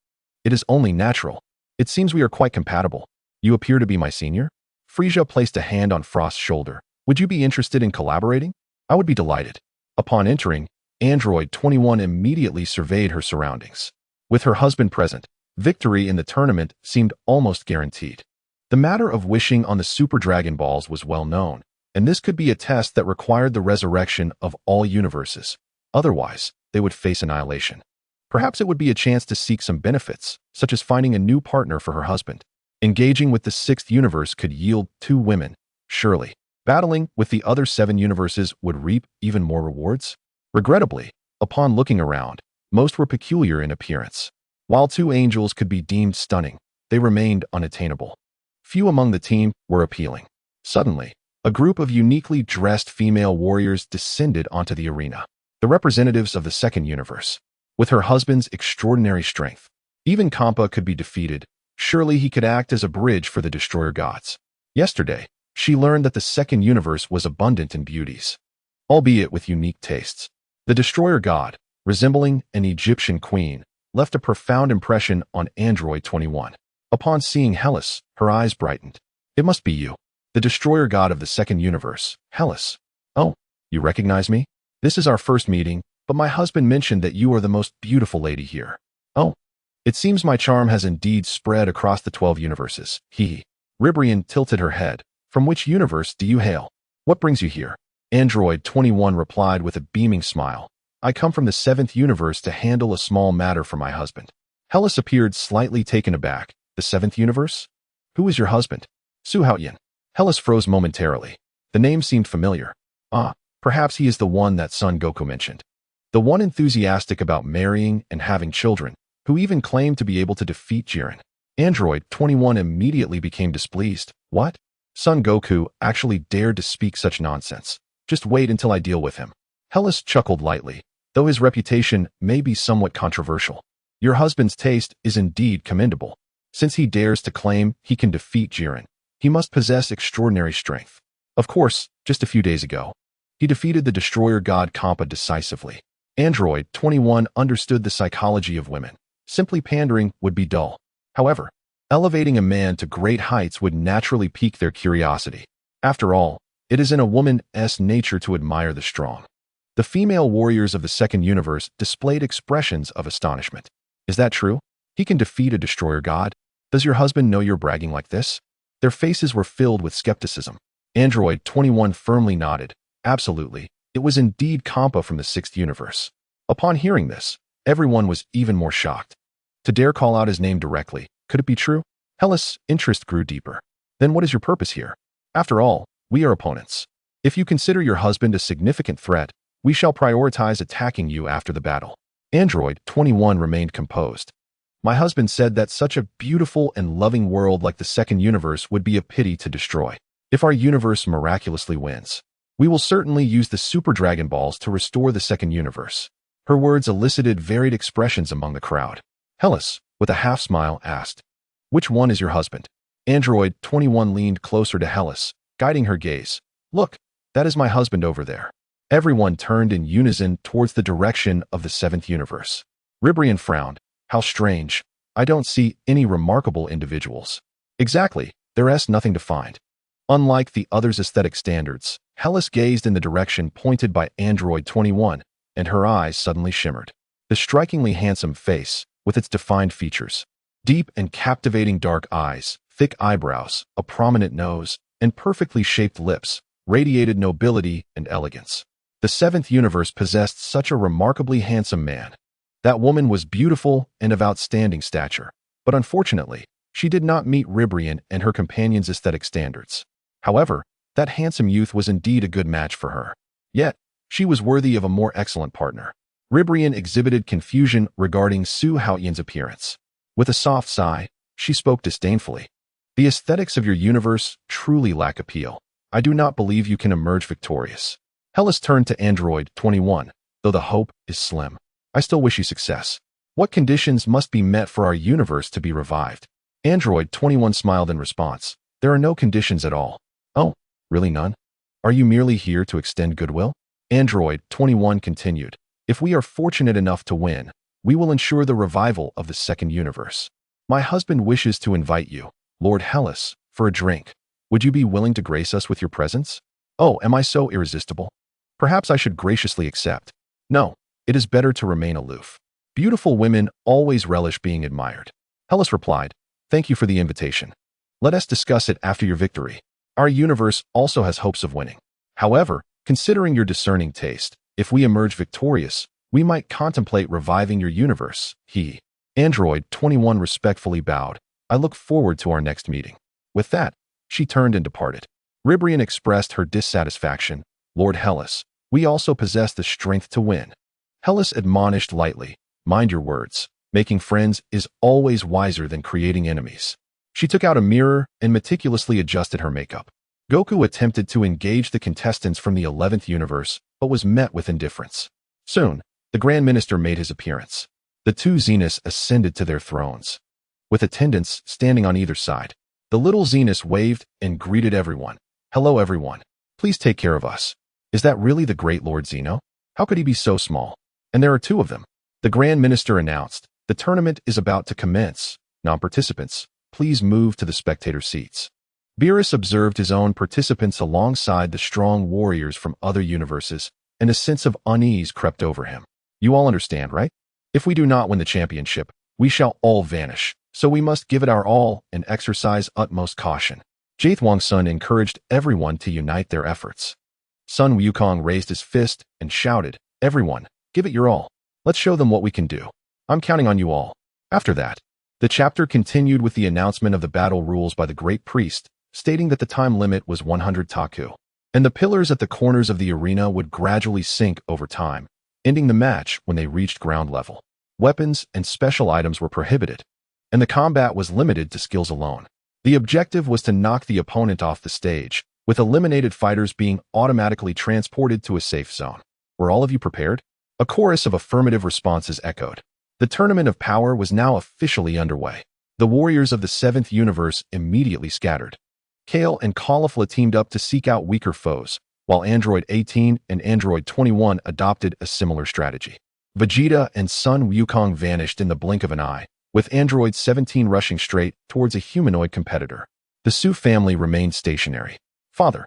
It is only natural. It seems we are quite compatible. You appear to be my senior? Frieza placed a hand on Frost's shoulder. Would you be interested in collaborating? I would be delighted. Upon entering, Android 21 immediately surveyed her surroundings. With her husband present, victory in the tournament seemed almost guaranteed. The matter of wishing on the Super Dragon Balls was well known, and this could be a test that required the resurrection of all universes. Otherwise, they would face annihilation. Perhaps it would be a chance to seek some benefits, such as finding a new partner for her husband. Engaging with the 6th universe could yield 2 women, surely. Battling with the other 7 universes would reap even more rewards. Regrettably, upon looking around, most were peculiar in appearance. While 2 angels could be deemed stunning, they remained unattainable. Few among the team were appealing. Suddenly, a group of uniquely dressed female warriors descended onto the arena, the representatives of the second universe. With her husband's extraordinary strength, even Kampa could be defeated. Surely he could act as a bridge for the destroyer gods. Yesterday, she learned that the second universe was abundant in beauties, albeit with unique tastes. The destroyer god, resembling an Egyptian queen, left a profound impression on Android 21. Upon seeing Hellas, her eyes brightened. It must be you, the destroyer god of the second universe, Hellas. Oh, you recognize me? This is our first meeting, but my husband mentioned that you are the most beautiful lady here. Oh, it seems my charm has indeed spread across the 12 universes. Ribrian tilted her head. From which universe do you hail? What brings you here? Android 21 replied with a beaming smile. I come from the 7th universe to handle a small matter for my husband. Hellas appeared slightly taken aback. The 7th universe? Who is your husband? Su Haotian. Hellas froze momentarily. The name seemed familiar. Perhaps he is the one that son Goku mentioned. The one enthusiastic about marrying and having children, who even claimed to be able to defeat Jiren. Android 21 immediately became displeased. What? Son Goku actually dared to speak such nonsense. Just wait until I deal with him. Hellas chuckled lightly, though his reputation may be somewhat controversial. Your husband's taste is indeed commendable. Since he dares to claim he can defeat Jiren, he must possess extraordinary strength. Of course, just a few days ago, he defeated the destroyer god Kampa decisively. Android 21 understood the psychology of women. Simply pandering would be dull. However, elevating a man to great heights would naturally pique their curiosity. After all, it is in a woman's nature to admire the strong. The female warriors of the second universe displayed expressions of astonishment. Is that true? He can defeat a destroyer god? Does your husband know you're bragging like this? Their faces were filled with skepticism. Android 21 firmly nodded. Absolutely. It was indeed Kampa from the 6th universe. Upon hearing this, everyone was even more shocked. To dare call out his name directly, could it be true? Hellas' interest grew deeper. Then what is your purpose here? After all, we are opponents. If you consider your husband a significant threat, we shall prioritize attacking you after the battle. Android 21 remained composed. My husband said that such a beautiful and loving world like the second universe would be a pity to destroy. If our universe miraculously wins, we will certainly use the Super Dragon Balls to restore the second universe. Her words elicited varied expressions among the crowd. Hellas, with a half-smile, asked, which one is your husband? Android 21 leaned closer to Hellas, guiding her gaze. Look, that is my husband over there. Everyone turned in unison towards the direction of the 7th universe. Ribrian frowned. How strange. I don't see any remarkable individuals. Exactly, there's nothing to find. Unlike the others' aesthetic standards, Hellas gazed in the direction pointed by Android 21, and her eyes suddenly shimmered. The strikingly handsome face, with its defined features, deep and captivating dark eyes, thick eyebrows, a prominent nose, and perfectly shaped lips, radiated nobility and elegance. The 7th universe possessed such a remarkably handsome man. That woman was beautiful and of outstanding stature, but unfortunately, she did not meet Ribrian and her companion's aesthetic standards. However, that handsome youth was indeed a good match for her. Yet, she was worthy of a more excellent partner. Ribrian exhibited confusion regarding Su Haotian's appearance. With a soft sigh, she spoke disdainfully. The aesthetics of your universe truly lack appeal. I do not believe you can emerge victorious. Hellas turned to Android 21, though the hope is slim. I still wish you success. What conditions must be met for our universe to be revived? Android 21 smiled in response. There are no conditions at all. Oh, really none? Are you merely here to extend goodwill? Android 21 continued. If we are fortunate enough to win, we will ensure the revival of the second universe. My husband wishes to invite you, Lord Hellas, for a drink. Would you be willing to grace us with your presence? Oh, am I so irresistible? Perhaps I should graciously accept. No, it is better to remain aloof. Beautiful women always relish being admired. Hellas replied, thank you for the invitation. Let us discuss it after your victory. Our universe also has hopes of winning. However, considering your discerning taste, if we emerge victorious, we might contemplate reviving your universe. Android 21 respectfully bowed. I look forward to our next meeting. With that, she turned and departed. Ribrian expressed her dissatisfaction. Lord Hellas, we also possess the strength to win. Hellas admonished lightly, mind your words. Making friends is always wiser than creating enemies. She took out a mirror and meticulously adjusted her makeup. Goku attempted to engage the contestants from the 11th universe, but was met with indifference. Soon, the Grand Minister made his appearance. The two Zeniths ascended to their thrones. With attendants standing on either side, the little Zenith waved and greeted everyone. Hello everyone. Please take care of us. Is that really the great Lord Zeno? How could he be so small? And there are two of them. The Grand Minister announced, the tournament is about to commence. Non-participants, please move to the spectator seats. Beerus observed his own participants alongside the strong warriors from other universes, and a sense of unease crept over him. You all understand, right? If we do not win the championship, we shall all vanish, so we must give it our all and exercise utmost caution. Jaethwang Sun encouraged everyone to unite their efforts. Sun Wukong raised his fist and shouted, everyone, give it your all. Let's show them what we can do. I'm counting on you all. After that, the chapter continued with the announcement of the battle rules by the Great Priest, stating that the time limit was 100 taku, and the pillars at the corners of the arena would gradually sink over time, ending the match when they reached ground level. Weapons and special items were prohibited, and the combat was limited to skills alone. The objective was to knock the opponent off the stage, with eliminated fighters being automatically transported to a safe zone. Were all of you prepared? A chorus of affirmative responses echoed. The Tournament of Power was now officially underway. The warriors of the 7th universe immediately scattered. Kale and Caulifla teamed up to seek out weaker foes, while Android 18 and Android 21 adopted a similar strategy. Vegeta and Sun Wukong vanished in the blink of an eye, with Android 17 rushing straight towards a humanoid competitor. The Su family remained stationary. Father,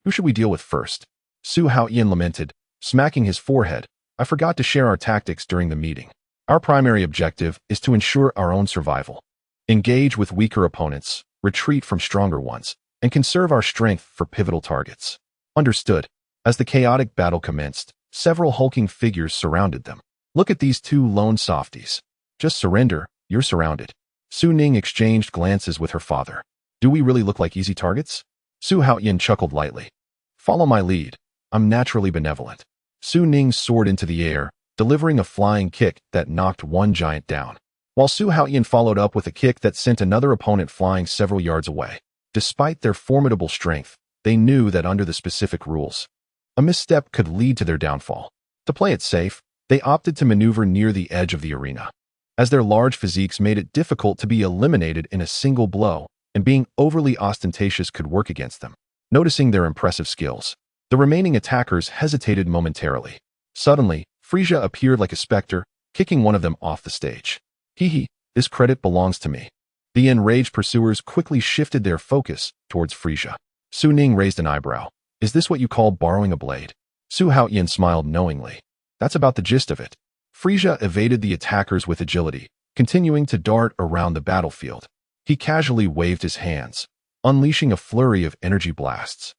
who should we deal with first? Su Haotian lamented, smacking his forehead. I forgot to share our tactics during the meeting. Our primary objective is to ensure our own survival. Engage with weaker opponents, retreat from stronger ones, and conserve our strength for pivotal targets. Understood. As the chaotic battle commenced, several hulking figures surrounded them. Look at these two lone softies. Just surrender, you're surrounded. Su Ning exchanged glances with her father. Do we really look like easy targets? Su Haotian chuckled lightly. Follow my lead. I'm naturally benevolent. Su Ning soared into the air, delivering a flying kick that knocked one giant down, while Su Haotian followed up with a kick that sent another opponent flying several yards away. Despite their formidable strength, they knew that under the specific rules, a misstep could lead to their downfall. To play it safe, they opted to maneuver near the edge of the arena, as their large physiques made it difficult to be eliminated in a single blow, and being overly ostentatious could work against them. Noticing their impressive skills, the remaining attackers hesitated momentarily. Suddenly, Frieza appeared like a specter, kicking one of them off the stage. Hee, this credit belongs to me. The enraged pursuers quickly shifted their focus towards Frieza. Su Ning raised an eyebrow. Is this what you call borrowing a blade? Su Haotian smiled knowingly. That's about the gist of it. Frieza evaded the attackers with agility, continuing to dart around the battlefield. He casually waved his hands, unleashing a flurry of energy blasts.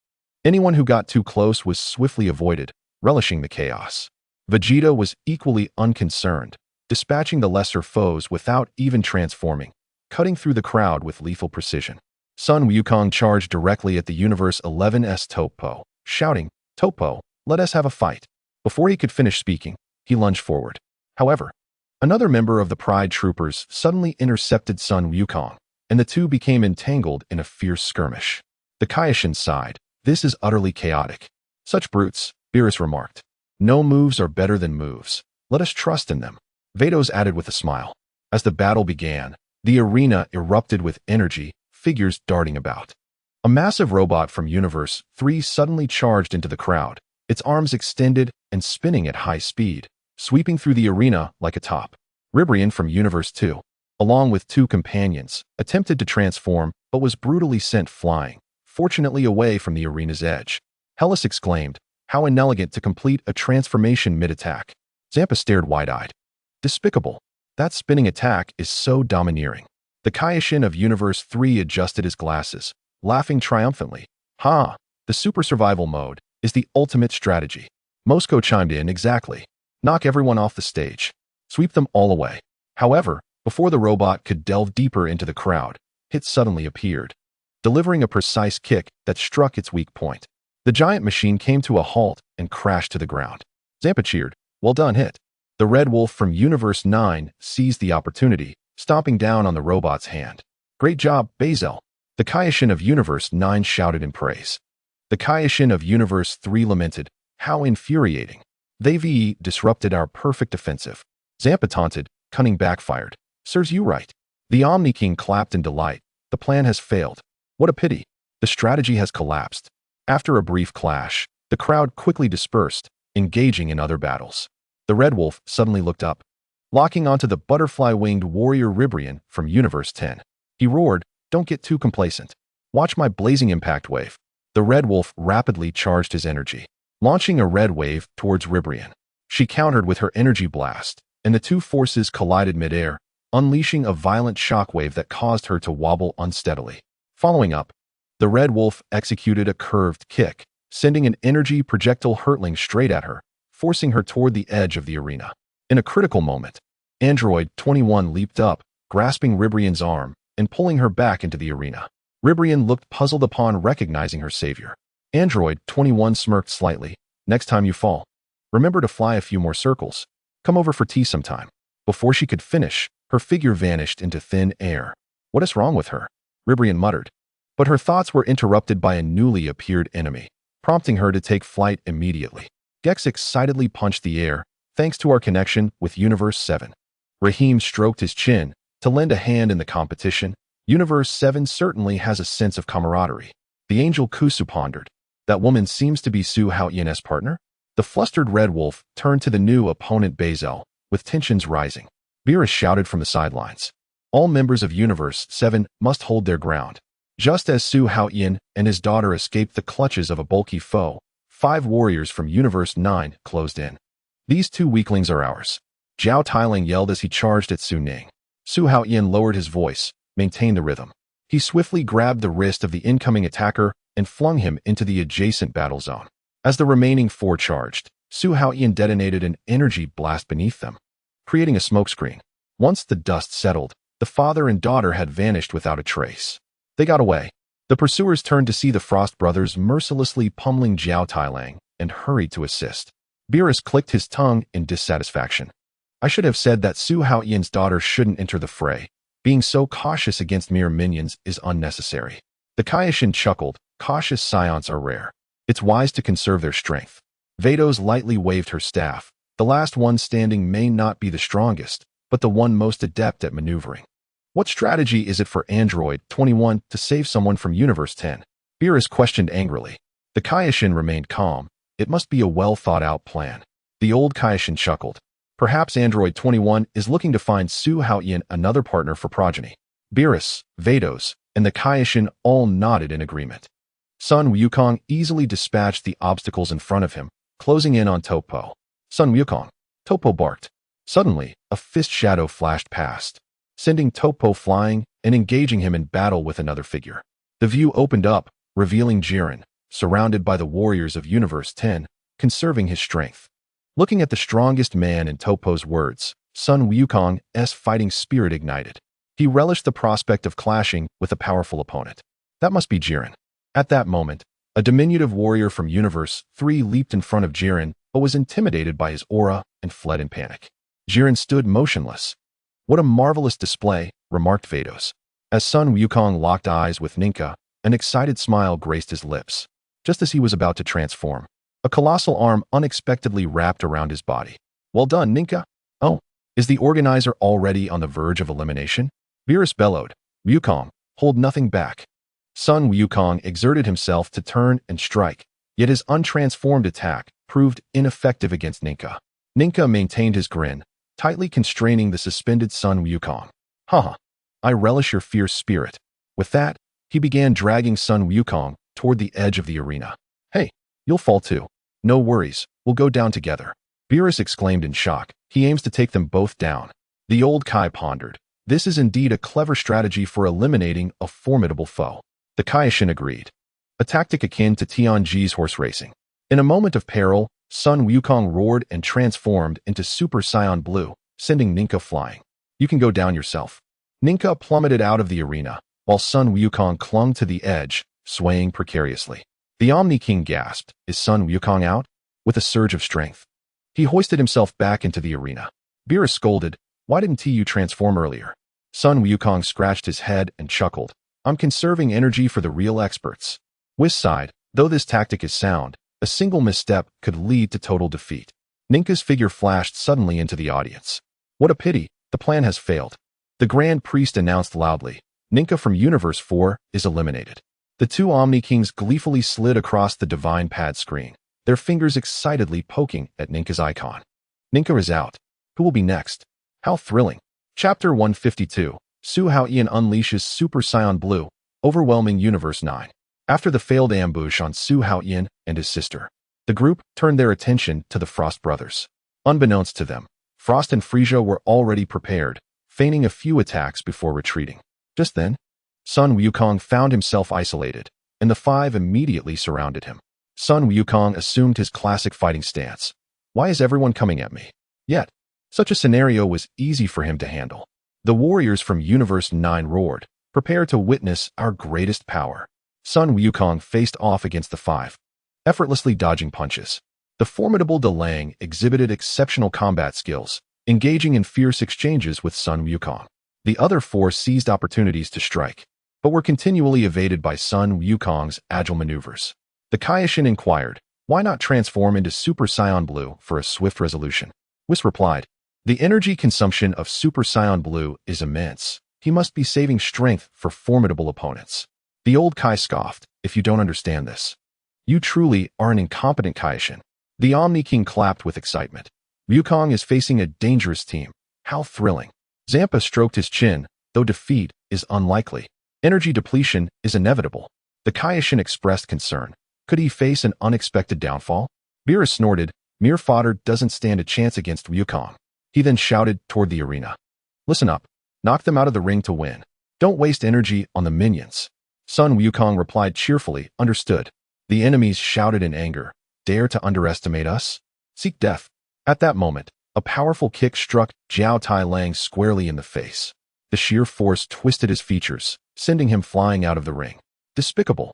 Anyone who got too close was swiftly avoided, relishing the chaos. Vegeta was equally unconcerned, dispatching the lesser foes without even transforming, cutting through the crowd with lethal precision. Sun Wukong charged directly at the Universe 11's Topo, shouting, Topo, let us have a fight. Before he could finish speaking, he lunged forward. However, another member of the Pride Troopers suddenly intercepted Sun Wukong, and the two became entangled in a fierce skirmish. The Kaioshin sighed. This is utterly chaotic. Such brutes, Beerus remarked. No moves are better than moves. Let us trust in them. Vados added with a smile. As the battle began, the arena erupted with energy, figures darting about. A massive robot from Universe 3 suddenly charged into the crowd, its arms extended and spinning at high speed, sweeping through the arena like a top. Ribrian from Universe 2, along with two companions, attempted to transform but was brutally sent flying, fortunately away from the arena's edge. Hellas exclaimed, how inelegant to complete a transformation mid-attack. Zampa stared wide-eyed. Despicable. That spinning attack is so domineering. The Kaioshin of Universe 3 adjusted his glasses, laughing triumphantly. Ha! The super survival mode is the ultimate strategy. Moscow chimed in exactly. Knock everyone off the stage. Sweep them all away. However, before the robot could delve deeper into the crowd, Hit suddenly appeared, delivering a precise kick that struck its weak point. The giant machine came to a halt and crashed to the ground. Zampa cheered, well done, Hit. The Red Wolf from Universe 9 seized the opportunity, stomping down on the robot's hand. Great job, Bazel. The Kaioshin of Universe 9 shouted in praise. The Kaioshin of Universe 3 lamented, how infuriating. They disrupted our perfect offensive. Zampa taunted, cunning backfired. Serves you right. The Omni King clapped in delight. The plan has failed. What a pity. The strategy has collapsed. After a brief clash, the crowd quickly dispersed, engaging in other battles. The Red Wolf suddenly looked up, locking onto the butterfly-winged warrior Ribrian from Universe 10. He roared, don't get too complacent. Watch my blazing impact wave. The Red Wolf rapidly charged his energy, launching a red wave towards Ribrian. She countered with her energy blast, and the two forces collided midair, unleashing a violent shockwave that caused her to wobble unsteadily. Following up, the Red Wolf executed a curved kick, sending an energy projectile hurtling straight at her, forcing her toward the edge of the arena. In a critical moment, Android 21 leaped up, grasping Ribrian's arm, and pulling her back into the arena. Ribrian looked puzzled upon recognizing her savior. Android 21 smirked slightly. Next time you fall, remember to fly a few more circles. Come over for tea sometime. Before she could finish, her figure vanished into thin air. What is wrong with her? Ribrian muttered. But her thoughts were interrupted by a newly appeared enemy, prompting her to take flight immediately. Gex excitedly punched the air, thanks to our connection with Universe 7. Raheem stroked his chin to lend a hand in the competition. Universe 7 certainly has a sense of camaraderie. The angel Kusu pondered. That woman seems to be Su Haotian's partner? The flustered Red Wolf turned to the new opponent Bazel, with tensions rising. Beerus shouted from the sidelines. All members of Universe 7 must hold their ground. Just as Su Haotian and his daughter escaped the clutches of a bulky foe, 5 warriors from Universe 9 closed in. These 2 weaklings are ours. Zhao Tailing yelled as he charged at Su Ning. Su Haotian lowered his voice, maintained the rhythm. He swiftly grabbed the wrist of the incoming attacker and flung him into the adjacent battle zone. As the remaining 4 charged, Su Haotian detonated an energy blast beneath them, creating a smokescreen. Once the dust settled, the father and daughter had vanished without a trace. They got away. The pursuers turned to see the Frost brothers mercilessly pummeling Zhao Tailang and hurried to assist. Beerus clicked his tongue in dissatisfaction. I should have said that Su Haotian's daughter shouldn't enter the fray. Being so cautious against mere minions is unnecessary. The Kaioshin chuckled. Cautious scions are rare. It's wise to conserve their strength. Vados lightly waved her staff. The last one standing may not be the strongest, but the one most adept at maneuvering. What strategy is it for Android 21 to save someone from Universe 10? Beerus questioned angrily. The Kaioshin remained calm. It must be a well-thought-out plan. The old Kaioshin chuckled. Perhaps Android 21 is looking to find Su Haotian another partner for progeny. Beerus, Vados, and the Kaioshin all nodded in agreement. Sun Wukong easily dispatched the obstacles in front of him, closing in on Topo. Sun Wukong. Topo barked. Suddenly, a fist shadow flashed past, sending Topo flying and engaging him in battle with another figure. The view opened up, revealing Jiren, surrounded by the warriors of Universe 10, conserving his strength. Looking at the strongest man in Topo's words, Sun Wukong's fighting spirit ignited. He relished the prospect of clashing with a powerful opponent. That must be Jiren. At that moment, a diminutive warrior from Universe 3 leaped in front of Jiren, but was intimidated by his aura and fled in panic. Jiren stood motionless. What a marvelous display, remarked Vados. As Sun Wukong locked eyes with Ninka, an excited smile graced his lips. Just as he was about to transform, a colossal arm unexpectedly wrapped around his body. Well done, Ninka. Oh, is the organizer already on the verge of elimination? Beerus bellowed. Wukong, hold nothing back. Sun Wukong exerted himself to turn and strike, yet his untransformed attack proved ineffective against Ninka. Ninka maintained his grin, tightly constraining the suspended Sun Wukong. Haha, I relish your fierce spirit. With that, he began dragging Sun Wukong toward the edge of the arena. Hey, you'll fall too. No worries, we'll go down together. Beerus exclaimed in shock. He aims to take them both down. The old Kai pondered. This is indeed a clever strategy for eliminating a formidable foe. The Kaioshin agreed. A tactic akin to Tianji's horse racing. In a moment of peril, Sun Wukong roared and transformed into Super Saiyan Blue, sending Ninka flying. You can go down yourself. Ninka plummeted out of the arena, while Sun Wukong clung to the edge, swaying precariously. The Omni King gasped. Is Sun Wukong out? With a surge of strength, he hoisted himself back into the arena. Beerus scolded. Why didn't you transform earlier? Sun Wukong scratched his head and chuckled. I'm conserving energy for the real experts. Whis sighed. Though this tactic is sound, a single misstep could lead to total defeat. Ninka's figure flashed suddenly into the audience. What a pity, the plan has failed. The Grand Priest announced loudly. Ninka from Universe 4 is eliminated. The two Omni Kings gleefully slid across the divine pad screen, their fingers excitedly poking at Ninka's icon. Ninka is out. Who will be next? How thrilling. Chapter 152. Su Haotian unleashes Super Saiyan Blue, overwhelming Universe 9. After the failed ambush on Su Haotian and his sister, the group turned their attention to the Frost brothers. Unbeknownst to them, Frost and Frieza were already prepared, feigning a few attacks before retreating. Just then, Sun Wukong found himself isolated, and the five immediately surrounded him. Sun Wukong assumed his classic fighting stance. Why is everyone coming at me? Yet, such a scenario was easy for him to handle. The warriors from Universe 9 roared, prepare to witness our greatest power. Sun Wukong faced off against the five, effortlessly dodging punches. The formidable Delang exhibited exceptional combat skills, engaging in fierce exchanges with Sun Wukong. The other four seized opportunities to strike, but were continually evaded by Sun Wukong's agile maneuvers. The Kaioshin inquired, why not transform into Super Saiyan Blue for a swift resolution? Whis replied, the energy consumption of Super Saiyan Blue is immense. He must be saving strength for formidable opponents. The old Kai scoffed, if you don't understand this, you truly are an incompetent Kaioshin. The Omni King clapped with excitement. Wukong is facing a dangerous team. How thrilling. Zampa stroked his chin, though defeat is unlikely. Energy depletion is inevitable. The Kaioshin expressed concern. Could he face an unexpected downfall? Beerus snorted, mere fodder doesn't stand a chance against Wukong. He then shouted toward the arena. Listen up. Knock them out of the ring to win. Don't waste energy on the minions. Sun Wukong replied cheerfully, understood. The enemies shouted in anger. Dare to underestimate us? Seek death. At that moment, a powerful kick struck Jiao Tai Lang squarely in the face. The sheer force twisted his features, sending him flying out of the ring. Despicable.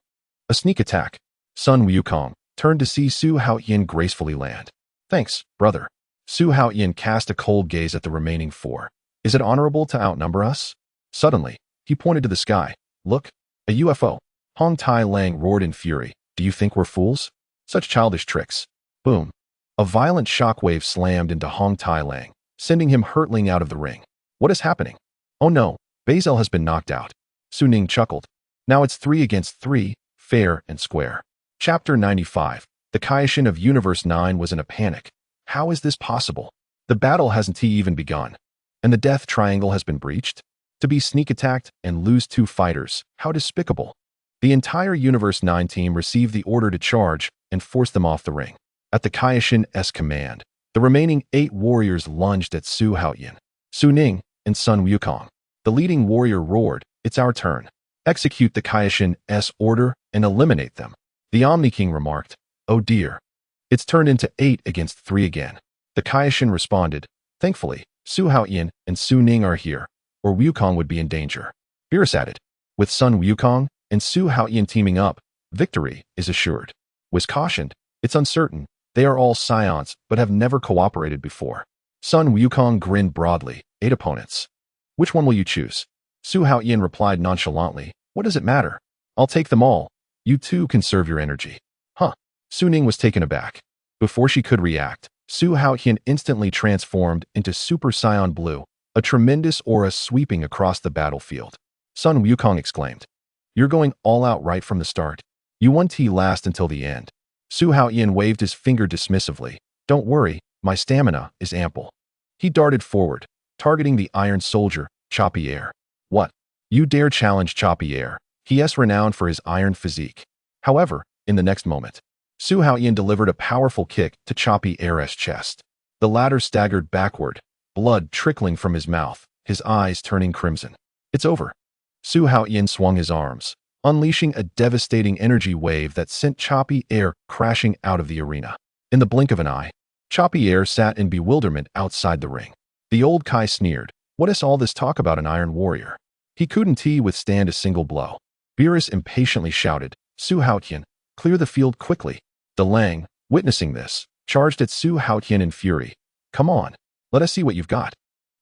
A sneak attack. Sun Wukong turned to see Su Haotian gracefully land. Thanks, brother. Su Haotian cast a cold gaze at the remaining four. Is it honorable to outnumber us? Suddenly, he pointed to the sky. Look, a UFO. Hong Tai Lang roared in fury. Do you think we're fools? Such childish tricks. Boom. A violent shockwave slammed into Hong Tai Lang, sending him hurtling out of the ring. What is happening? Oh no, Bazel has been knocked out. Su Ning chuckled. Now it's 3 against 3, fair and square. Chapter 95. The Kaioshin of Universe 9 was in a panic. How is this possible? The battle hasn't even begun, and the death triangle has been breached? To be sneak attacked and lose 2 fighters, how despicable. The entire Universe 9 team received the order to charge and force them off the ring. At the Kaioshin's command, the remaining 8 warriors lunged at Su Haotian, Su Ning, and Sun Wukong. The leading warrior roared, it's our turn. Execute the Kaioshin's order and eliminate them. The Omni King remarked, oh dear. It's turned into 8 against 3 again. The Kaioshin responded, thankfully, Su Haotian and Su Ning are here, or Wukong would be in danger. Beerus added, with Sun Wukong and Su Haotian teaming up, victory is assured. Was cautioned, it's uncertain. They are all Saiyans, but have never cooperated before. Sun Wukong grinned broadly, 8 opponents. Which one will you choose? Su Haotian replied nonchalantly, what does it matter? I'll take them all. You too conserve your energy. Huh. Su Ning was taken aback. Before she could react, Su Haotian instantly transformed into Super Saiyan Blue, a tremendous aura sweeping across the battlefield. Sun Wukong exclaimed, you're going all out right from the start. You won't last until the end. Su Haotian waved his finger dismissively. Don't worry, my stamina is ample. He darted forward, targeting the Iron Soldier, Choppy Air. What? You dare challenge Choppy Air? He is renowned for his iron physique. However, in the next moment, Su Haotian delivered a powerful kick to Choppy Air's chest. The latter staggered backward, blood trickling from his mouth, his eyes turning crimson. It's over. Su Haotian swung his arms, unleashing a devastating energy wave that sent Choppy Air crashing out of the arena. In the blink of an eye, Choppy Air sat in bewilderment outside the ring. The old Kai sneered, what is all this talk about an Iron Warrior? He couldn't withstand a single blow. Beerus impatiently shouted, Su Haotian, clear the field quickly. Delang, witnessing this, charged at Su Haotian in fury. Come on, let us see what you've got.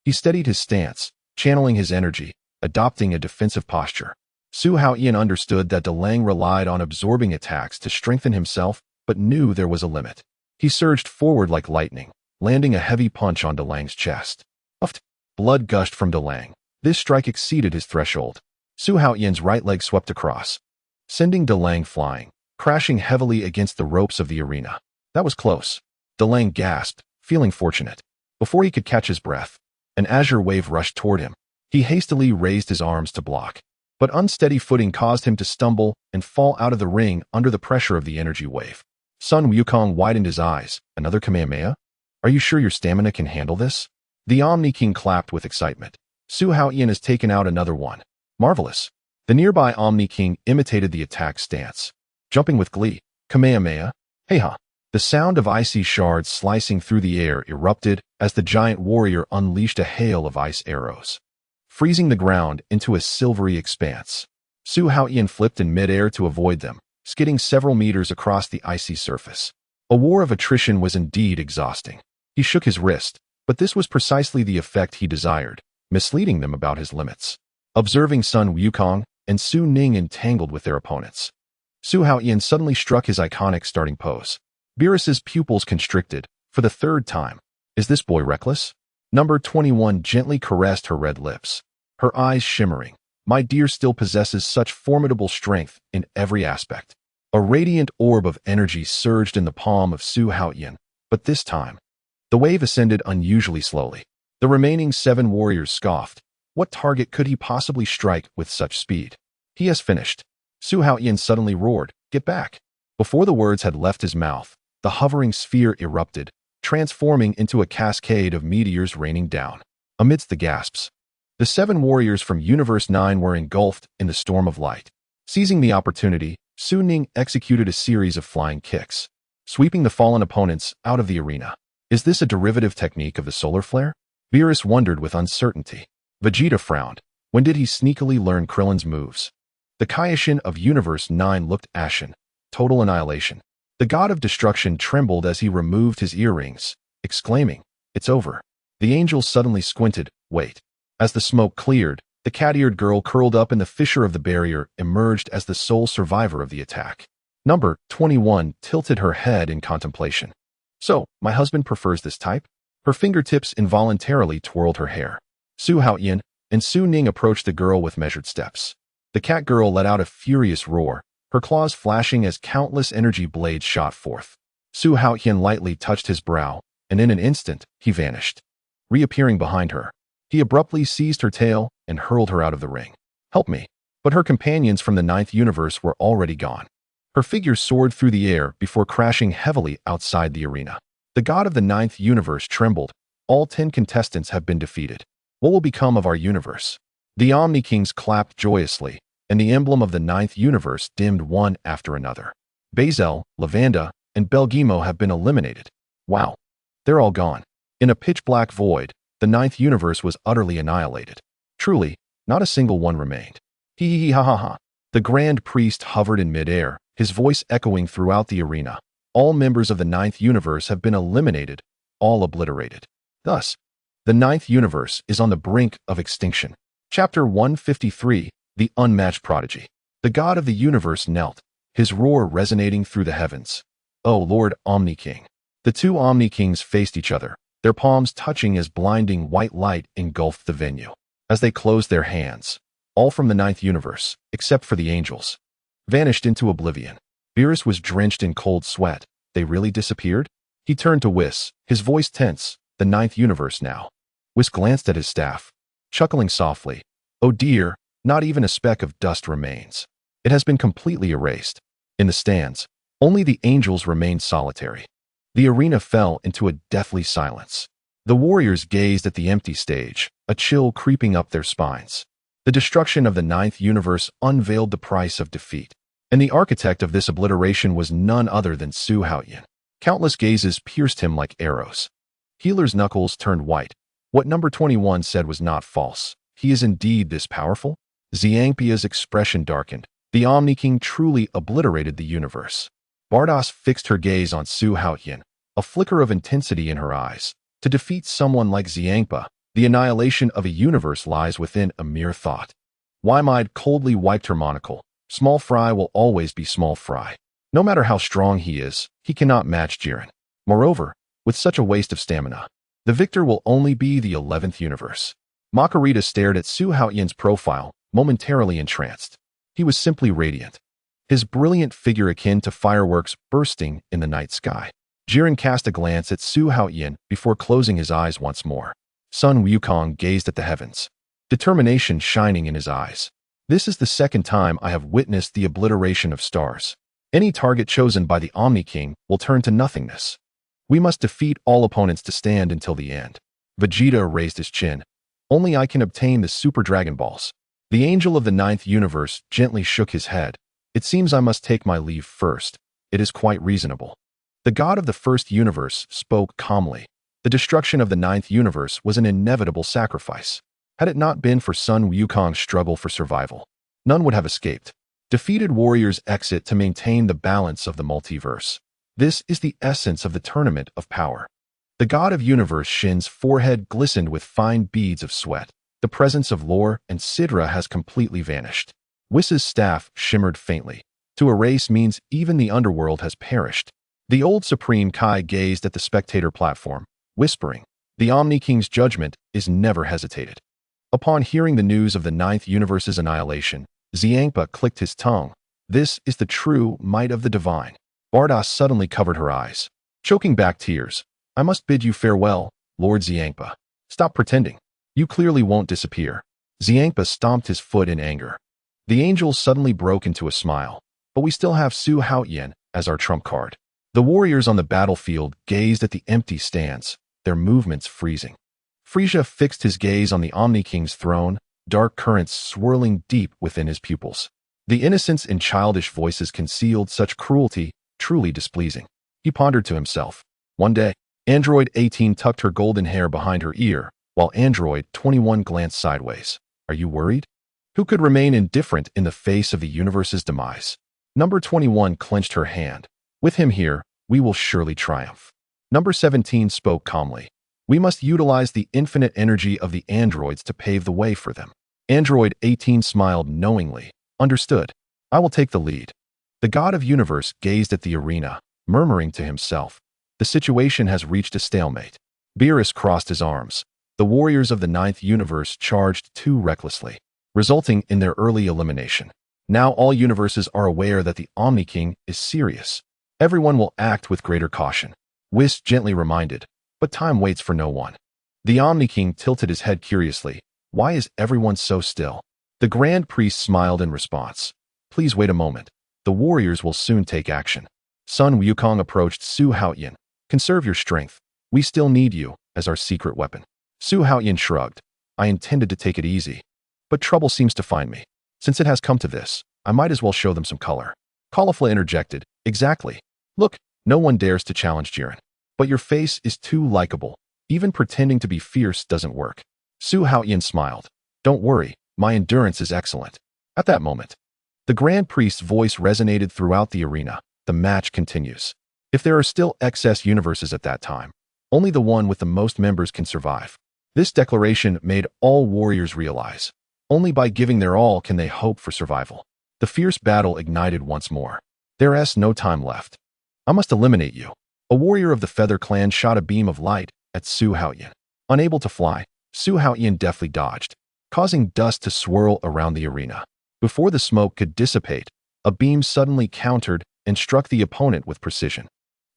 He steadied his stance, channeling his energy, adopting a defensive posture. Su Haotian understood that Delang relied on absorbing attacks to strengthen himself, but knew there was a limit. He surged forward like lightning, landing a heavy punch on Delang's chest. Uffed. Blood gushed from Delang. This strike exceeded his threshold. Su Haotian's right leg swept across, sending Delang flying, crashing heavily against the ropes of the arena. That was close. Delang gasped, feeling fortunate. Before he could catch his breath, an azure wave rushed toward him. He hastily raised his arms to block, but unsteady footing caused him to stumble and fall out of the ring under the pressure of the energy wave. Sun Wukong widened his eyes. Another Kamehameha? Are you sure your stamina can handle this? The Omni King clapped with excitement. Su Haotian has taken out another one. Marvelous. The nearby Omni King imitated the attack stance, jumping with glee. Kamehameha? Hey-ha. The sound of icy shards slicing through the air erupted as the giant warrior unleashed a hail of ice arrows, freezing the ground into a silvery expanse. Su Haotian flipped in midair to avoid them, skidding several meters across the icy surface. A war of attrition was indeed exhausting. He shook his wrist, but this was precisely the effect he desired, misleading them about his limits. Observing Sun Wukong and Su Ning entangled with their opponents, Su Haotian suddenly struck his iconic starting pose. Beerus's pupils constricted, for the third time. Is this boy reckless? Number 21 gently caressed her red lips, her eyes shimmering. My dear still possesses such formidable strength in every aspect. A radiant orb of energy surged in the palm of Su Haotian, but this time, the wave ascended unusually slowly. The remaining 7 warriors scoffed. What target could he possibly strike with such speed? He has finished. Su Haotian suddenly roared, "Get back!" Before the words had left his mouth, the hovering sphere erupted, transforming into a cascade of meteors raining down. Amidst the gasps, the 7 warriors from Universe 9 were engulfed in the storm of light. Seizing the opportunity, Su Ning executed a series of flying kicks, sweeping the fallen opponents out of the arena. Is this a derivative technique of the solar flare? Beerus wondered with uncertainty. Vegeta frowned. When did he sneakily learn Krillin's moves? The Kaioshin of Universe 9 looked ashen. Total annihilation. The god of destruction trembled as he removed his earrings, exclaiming, "It's over." The angels suddenly squinted. Wait. As the smoke cleared, the cat-eared girl curled up in the fissure of the barrier emerged as the sole survivor of the attack. Number 21 tilted her head in contemplation. So, my husband prefers this type? Her fingertips involuntarily twirled her hair. Su Haotian and Su Ning approached the girl with measured steps. The cat girl let out a furious roar, her claws flashing as countless energy blades shot forth. Su Haotian lightly touched his brow, and in an instant, he vanished. Reappearing behind her, he abruptly seized her tail and hurled her out of the ring. Help me. But her companions from the 9th universe were already gone. Her figure soared through the air before crashing heavily outside the arena. The god of the 9th universe trembled. All 10 contestants have been defeated. What will become of our universe? The Omni Kings clapped joyously, and the emblem of the 9th universe dimmed one after another. Bazel, Lavanda, and Belgimo have been eliminated. Wow. They're all gone. In a pitch-black void, the 9th universe was utterly annihilated. Truly, not a single one remained. Hee hee ha ha ha. The Grand Priest hovered in midair, his voice echoing throughout the arena. All members of the 9th universe have been eliminated, all obliterated. Thus, the 9th universe is on the brink of extinction. Chapter 153, The Unmatched Prodigy. The god of the universe knelt, his roar resonating through the heavens. O Lord Omni King. The 2 Omni Kings faced each other, their palms touching as blinding white light engulfed the venue. As they closed their hands, all from the 9th universe, except for the angels, vanished into oblivion. Beerus was drenched in cold sweat. They really disappeared? He turned to Whis, his voice tense. The 9th universe now. Whis glanced at his staff, chuckling softly. Oh dear, not even a speck of dust remains. It has been completely erased. In the stands, only the angels remained solitary. The arena fell into a deathly silence. The warriors gazed at the empty stage, a chill creeping up their spines. The destruction of the 9th universe unveiled the price of defeat, and the architect of this obliteration was none other than Su Haotian. Countless gazes pierced him like arrows. Healer's knuckles turned white. What number 21 said was not false. He is indeed this powerful? Xiangpia's expression darkened. The Omni King truly obliterated the universe. Bardos fixed her gaze on Su Haotian, a flicker of intensity in her eyes. To defeat someone like Xiangpia, The annihilation of a universe lies within a mere thought. Wide-eyed coldly wiped her monocle. Small fry will always be small fry. No matter how strong he is, he cannot match Jiren. Moreover, with such a waste of stamina, the victor will only be the 11th universe. Makarita stared at Su Haotian's profile, momentarily entranced. He was simply radiant, his brilliant figure akin to fireworks bursting in the night sky. Jiren cast a glance at Su Haotian before closing his eyes once more. Sun Wukong gazed at the heavens, determination shining in his eyes. This is the second time I have witnessed the obliteration of stars. Any target chosen by the Omni King will turn to nothingness. We must defeat all opponents to stand until the end. Vegeta raised his chin. Only I can obtain the Super Dragon Balls. The Angel of the Ninth Universe gently shook his head. It seems I must take my leave first. It is quite reasonable. The God of the First Universe spoke calmly. The destruction of the Ninth Universe was an inevitable sacrifice. Had it not been for Sun Wukong's struggle for survival, none would have escaped. Defeated warriors exit to maintain the balance of the multiverse. This is the essence of the tournament of power. The God of Universe Shin's forehead glistened with fine beads of sweat. The presence of Lore and Sidra has completely vanished. Whis' staff shimmered faintly. To erase means even the underworld has perished. The old Supreme Kai gazed at the spectator platform, whispering, "The Omni King's judgment is never hesitated." Upon hearing the news of the Ninth Universe's annihilation, Xiangpa clicked his tongue. This is the true might of the divine. Bardas suddenly covered her eyes, choking back tears. "I must bid you farewell, Lord Xiangpa. Stop pretending. You clearly won't disappear." Xiangpa stomped his foot in anger. The angel suddenly broke into a smile. "But we still have Su Haotian as our trump card." The warriors on the battlefield gazed at the empty stands, their movements freezing. Frieza fixed his gaze on the Omni King's throne, dark currents swirling deep within his pupils. The innocence in childish voices concealed such cruelty, truly displeasing. He pondered to himself. One day, Android 18 tucked her golden hair behind her ear, while Android 21 glanced sideways. "Are you worried? Who could remain indifferent in the face of the universe's demise?" Number 21 clenched her hand. "With him here, we will surely triumph." Number 17 spoke calmly. "We must utilize the infinite energy of the androids to pave the way for them." Android 18 smiled knowingly. "Understood. I will take the lead." The God of Universe gazed at the arena, murmuring to himself, "The situation has reached a stalemate." Beerus crossed his arms. The warriors of the Ninth Universe charged too recklessly, resulting in their early elimination. Now all universes are aware that the Omni King is serious. Everyone will act with greater caution. Whis gently reminded, but time waits for no one. The Omni King tilted his head curiously. "Why is everyone so still?" The Grand Priest smiled in response. "Please wait a moment. The warriors will soon take action." Sun Wukong approached Su Haotian. "Conserve your strength. We still need you as our secret weapon." Su Haotian shrugged. "I intended to take it easy, but trouble seems to find me. Since it has come to this, I might as well show them some color." Caulifla interjected. "Exactly. Look, no one dares to challenge Jiren. But your face is too likable. Even pretending to be fierce doesn't work." Su Haotian smiled. "Don't worry, my endurance is excellent." At that moment, the Grand Priest's voice resonated throughout the arena. "The match continues. If there are still excess universes at that time, only the one with the most members can survive." This declaration made all warriors realize, only by giving their all can they hope for survival. The fierce battle ignited once more. "There is no time left. I must eliminate you." A warrior of the Feather Clan shot a beam of light at Su Haotian. Unable to fly, Su Haotian deftly dodged, causing dust to swirl around the arena. Before the smoke could dissipate, a beam suddenly countered and struck the opponent with precision.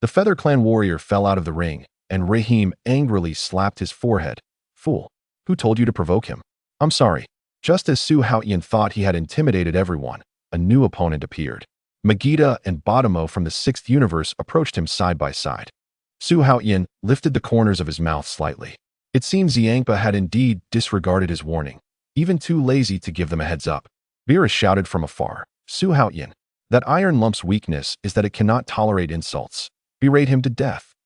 The Feather Clan warrior fell out of the ring, and Rahim angrily slapped his forehead. "Fool, who told you to provoke him?" "I'm sorry." Just as Su Haotian thought he had intimidated everyone, a new opponent appeared. Vegeta and Bottomo from the Sixth Universe approached him side by side. Su Haotian lifted the corners of his mouth slightly. It seems Xiangpa had indeed disregarded his warning, even too lazy to give them a heads up. Beerus shouted from afar, "Su Haotian, that iron lump's weakness is that it cannot tolerate insults. Berate him to death."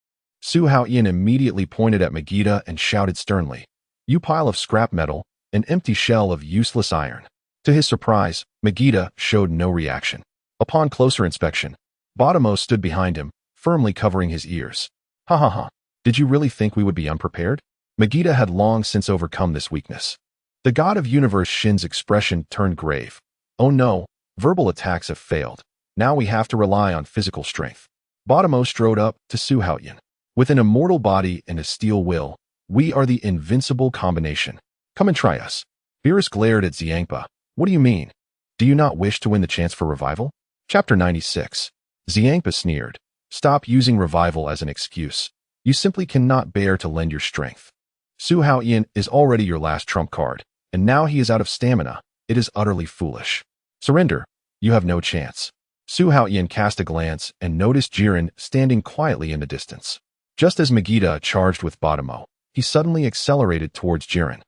Su Haotian immediately pointed at Vegeta and shouted sternly, "You pile of scrap metal, an empty shell of useless iron." To his surprise, Vegeta showed no reaction. Upon closer inspection, Bottomo stood behind him, firmly covering his ears. "Ha ha ha. Did you really think we would be unprepared?" Vegeta had long since overcome this weakness. The god of universe Shin's expression turned grave. Oh no, verbal attacks have failed. Now we have to rely on physical strength. Bottomo strode up to Su Haotian. With an immortal body and a steel will, we are the invincible combination. Come and try us. Beerus glared at Xiangpa. What do you mean? Do you not wish to win the chance for revival? Chapter 96. Xiangpa sneered. Stop using revival as an excuse. You simply cannot bear to lend your strength. Su Haotian is already your last trump card, and now he is out of stamina. It is utterly foolish. Surrender. You have no chance. Su Haotian cast a glance and noticed Jiren standing quietly in the distance. Just as Vegeta charged with Bottomo, he suddenly accelerated towards Jiren,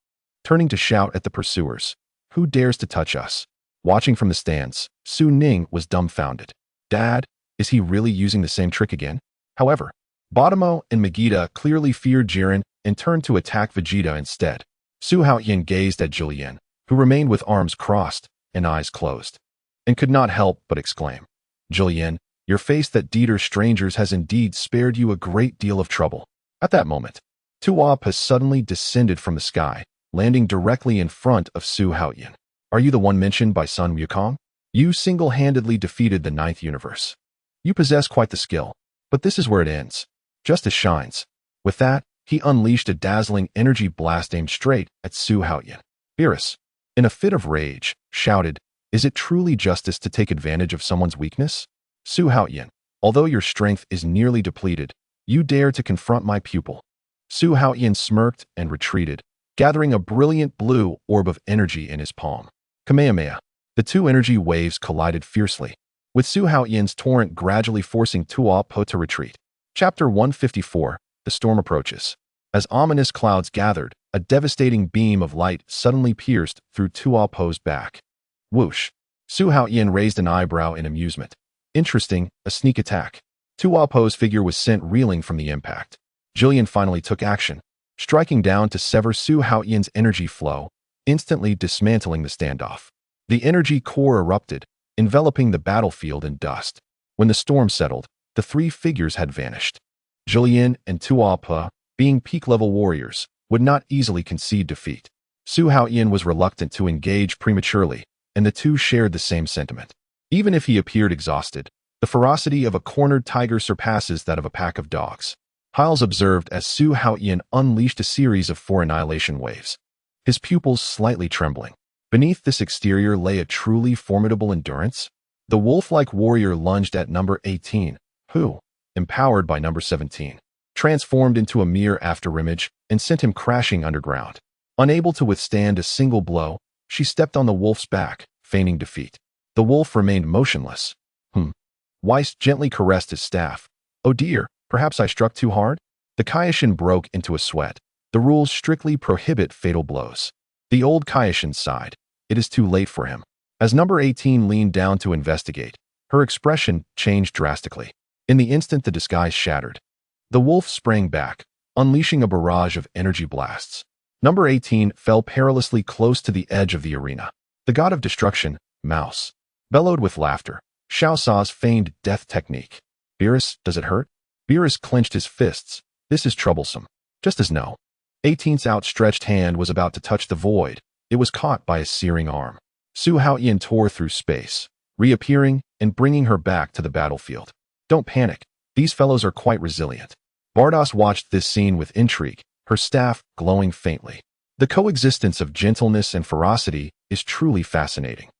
turning to shout at the pursuers. Who dares to touch us? Watching from the stands, Su Ning was dumbfounded. Dad, is he really using the same trick again? However, Bottomo and Vegeta clearly feared Jiren and turned to attack Vegeta instead. Su Haotian gazed at Julian, who remained with arms crossed and eyes closed, and could not help but exclaim, Julian, your face that Dieter strangers has indeed spared you a great deal of trouble. At that moment, Tuapa suddenly descended from the sky, landing directly in front of Su Haotian. Are you the one mentioned by Sun Wukong? You single-handedly defeated the 9th universe. You possess quite the skill, but this is where it ends. Justice shines. With that, he unleashed a dazzling energy blast aimed straight at Su Haotian. Beerus, in a fit of rage, shouted, is it truly justice to take advantage of someone's weakness? Su Haotian, although your strength is nearly depleted, you dare to confront my pupil. Su Haotian smirked and retreated, gathering a brilliant blue orb of energy in his palm. Kamehameha. The two energy waves collided fiercely, with Su Haotian's torrent gradually forcing Tuapa to retreat. Chapter 154. The storm approaches. As ominous clouds gathered, a devastating beam of light suddenly pierced through Tuapa's back. Whoosh. Su Haotian raised an eyebrow in amusement. Interesting, a sneak attack. Tuapa's figure was sent reeling from the impact. Jillian finally took action, striking down to sever Su Haotian's energy flow, instantly dismantling the standoff. The energy core erupted, enveloping the battlefield in dust. When the storm settled, the three figures had vanished. Jillian and Tuapa, being peak-level warriors, would not easily concede defeat. Su Haotian was reluctant to engage prematurely, and the two shared the same sentiment. Even if he appeared exhausted, the ferocity of a cornered tiger surpasses that of a pack of dogs. Hiles observed as Su Haotian unleashed a series of 4 annihilation waves, his pupils slightly trembling. Beneath this exterior lay a truly formidable endurance. The wolf-like warrior lunged at number 18, who, empowered by number 17, transformed into a mere afterimage and sent him crashing underground. Unable to withstand a single blow, she stepped on the wolf's back, feigning defeat. The wolf remained motionless. Weiss gently caressed his staff. Oh dear, perhaps I struck too hard? The Kaioshin broke into a sweat. The rules strictly prohibit fatal blows. The old Kaioshin sighed. It is too late for him. As number 18 leaned down to investigate, her expression changed drastically. In the instant the disguise shattered, the wolf sprang back, unleashing a barrage of energy blasts. Number 18 fell perilously close to the edge of the arena. The god of destruction, Mouse, bellowed with laughter. Xiao Sa's feigned death technique. Beerus, does it hurt? Beerus clenched his fists. This is troublesome. Just as no. 18's outstretched hand was about to touch the void. It was caught by a searing arm. Su Haotian tore through space, reappearing and bringing her back to the battlefield. Don't panic. These fellows are quite resilient. Bardos watched this scene with intrigue, her staff glowing faintly. The coexistence of gentleness and ferocity is truly fascinating.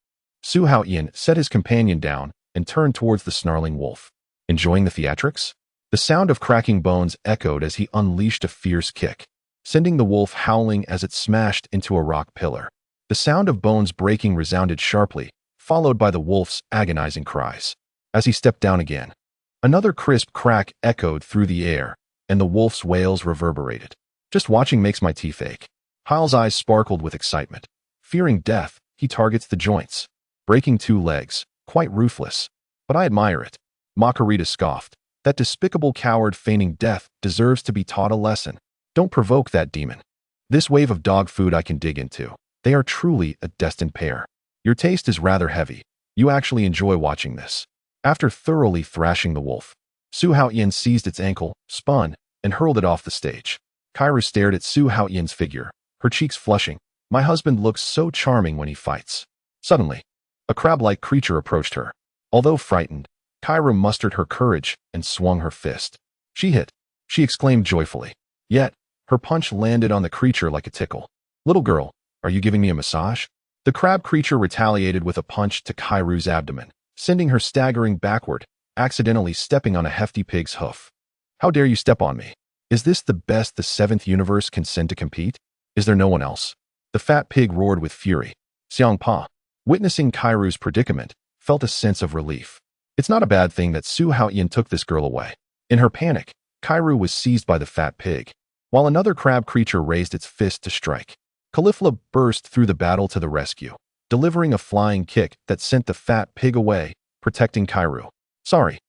Su Haotian set his companion down and turned towards the snarling wolf. Enjoying the theatrics? The sound of cracking bones echoed as he unleashed a fierce kick, sending the wolf howling as it smashed into a rock pillar. The sound of bones breaking resounded sharply, followed by the wolf's agonizing cries. As he stepped down again, another crisp crack echoed through the air, and the wolf's wails reverberated. Just watching makes my teeth ache. Hiles' eyes sparkled with excitement. Fearing death, he targets the joints, breaking 2 legs, quite ruthless. But I admire it. Makarita scoffed. That despicable coward feigning death deserves to be taught a lesson. Don't provoke that demon. This wave of dog food I can dig into. They are truly a destined pair. Your taste is rather heavy. You actually enjoy watching this. After thoroughly thrashing the wolf, Su Haotian seized its ankle, spun, and hurled it off the stage. Kyra stared at Su Haotian's figure, her cheeks flushing. My husband looks so charming when he fights. Suddenly, a crab-like creature approached her. Although frightened, Kyra mustered her courage and swung her fist. She hit, she exclaimed joyfully. Yet, her punch landed on the creature like a tickle. Little girl, are you giving me a massage? The crab creature retaliated with a punch to Kyra's abdomen, sending her staggering backward, accidentally stepping on a hefty pig's hoof. How dare you step on me? Is this the best the 7th universe can send to compete? Is there no one else? The fat pig roared with fury. Xiang Pa, witnessing Kyra's predicament, felt a sense of relief. It's not a bad thing that Su Haotian took this girl away. In her panic, Kyra was seized by the fat pig, while another crab creature raised its fist to strike. Caulifla burst through the battle to the rescue, delivering a flying kick that sent the fat pig away, protecting Kyra. Sorry,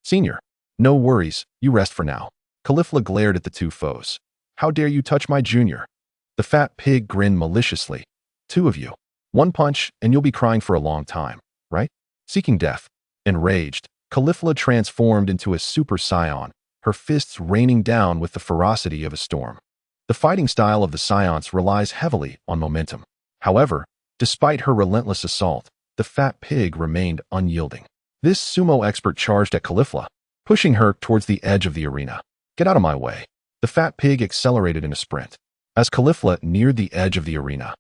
Senior. No worries, you rest for now. Caulifla glared at the two foes. How dare you touch my junior? The fat pig grinned maliciously. Two of you. One punch and you'll be crying for a long time, right? Seeking death. Enraged, Caulifla transformed into a Super Saiyan, her fists raining down with the ferocity of a storm. The fighting style of the Saiyans relies heavily on momentum. However, despite her relentless assault, the fat pig remained unyielding. This sumo expert charged at Caulifla, pushing her towards the edge of the arena. Get out of my way. The fat pig accelerated in a sprint. As Caulifla neared the edge of the arena,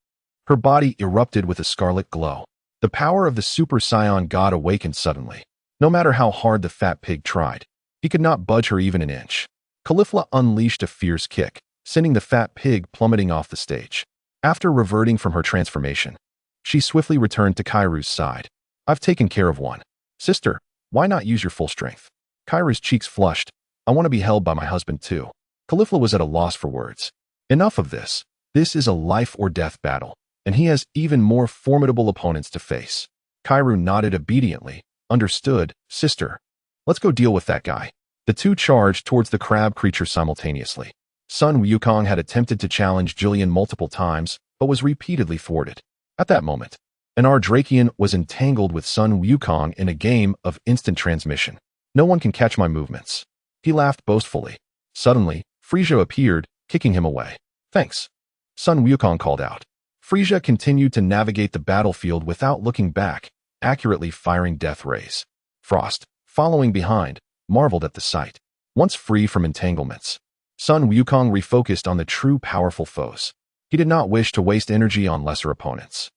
her body erupted with a scarlet glow. The power of the Super Saiyan God awakened suddenly. No matter how hard the fat pig tried, he could not budge her even an inch. Caulifla unleashed a fierce kick, sending the fat pig plummeting off the stage. After reverting from her transformation, she swiftly returned to Kyra's side. I've taken care of one. Sister, why not use your full strength? Kyra's cheeks flushed. I want to be held by my husband too. Caulifla was at a loss for words. Enough of this. This is a life or death battle, and he has even more formidable opponents to face. Kyra nodded obediently. Understood, sister. Let's go deal with that guy. The two charged towards the crab creature simultaneously. Sun Wukong had attempted to challenge Jillian multiple times, but was repeatedly thwarted. At that moment, an Ardrakian was entangled with Sun Wukong in a game of instant transmission. No one can catch my movements. He laughed boastfully. Suddenly, Frisia appeared, kicking him away. Thanks. Sun Wukong called out. Frisia continued to navigate the battlefield without looking back, accurately firing death rays. Frost, following behind, marveled at the sight. Once free from entanglements, Sun Wukong refocused on the true powerful foes. He did not wish to waste energy on lesser opponents.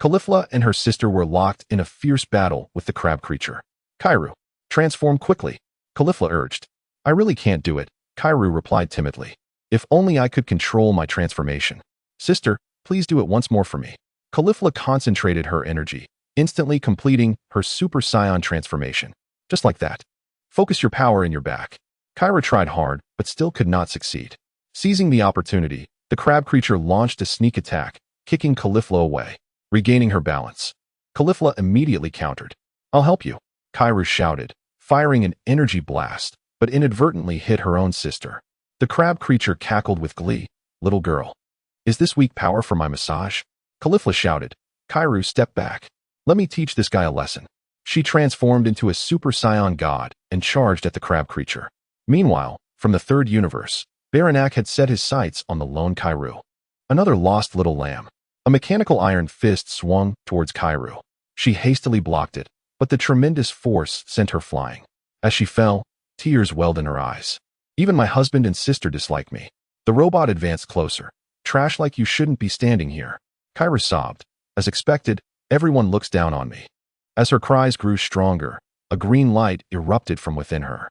Caulifla and her sister were locked in a fierce battle with the crab creature. Kyra, transform quickly, Caulifla urged. I really can't do it, Kyra replied timidly. If only I could control my transformation. Sister, please do it once more for me. Caulifla concentrated her energy, instantly completing her Super Saiyan transformation. Just like that. Focus your power in your back. Kyra tried hard, but still could not succeed. Seizing the opportunity, the crab creature launched a sneak attack, kicking Caulifla away, regaining her balance. Caulifla immediately countered. I'll help you, Kyra shouted, firing an energy blast, but inadvertently hit her own sister. The crab creature cackled with glee. Little girl. Is this weak power for my massage? Caulifla shouted. Kyra stepped back. Let me teach this guy a lesson. She transformed into a Super Saiyan god and charged at the crab creature. Meanwhile, from the 3rd universe, Baranak had set his sights on the lone Kyra. Another lost little lamb. A mechanical iron fist swung towards Kyra. She hastily blocked it, but the tremendous force sent her flying. As she fell, tears welled in her eyes. Even my husband and sister dislike me. The robot advanced closer. Trash like you shouldn't be standing here. Kyra sobbed. As expected, everyone looks down on me. As her cries grew stronger, a green light erupted from within her.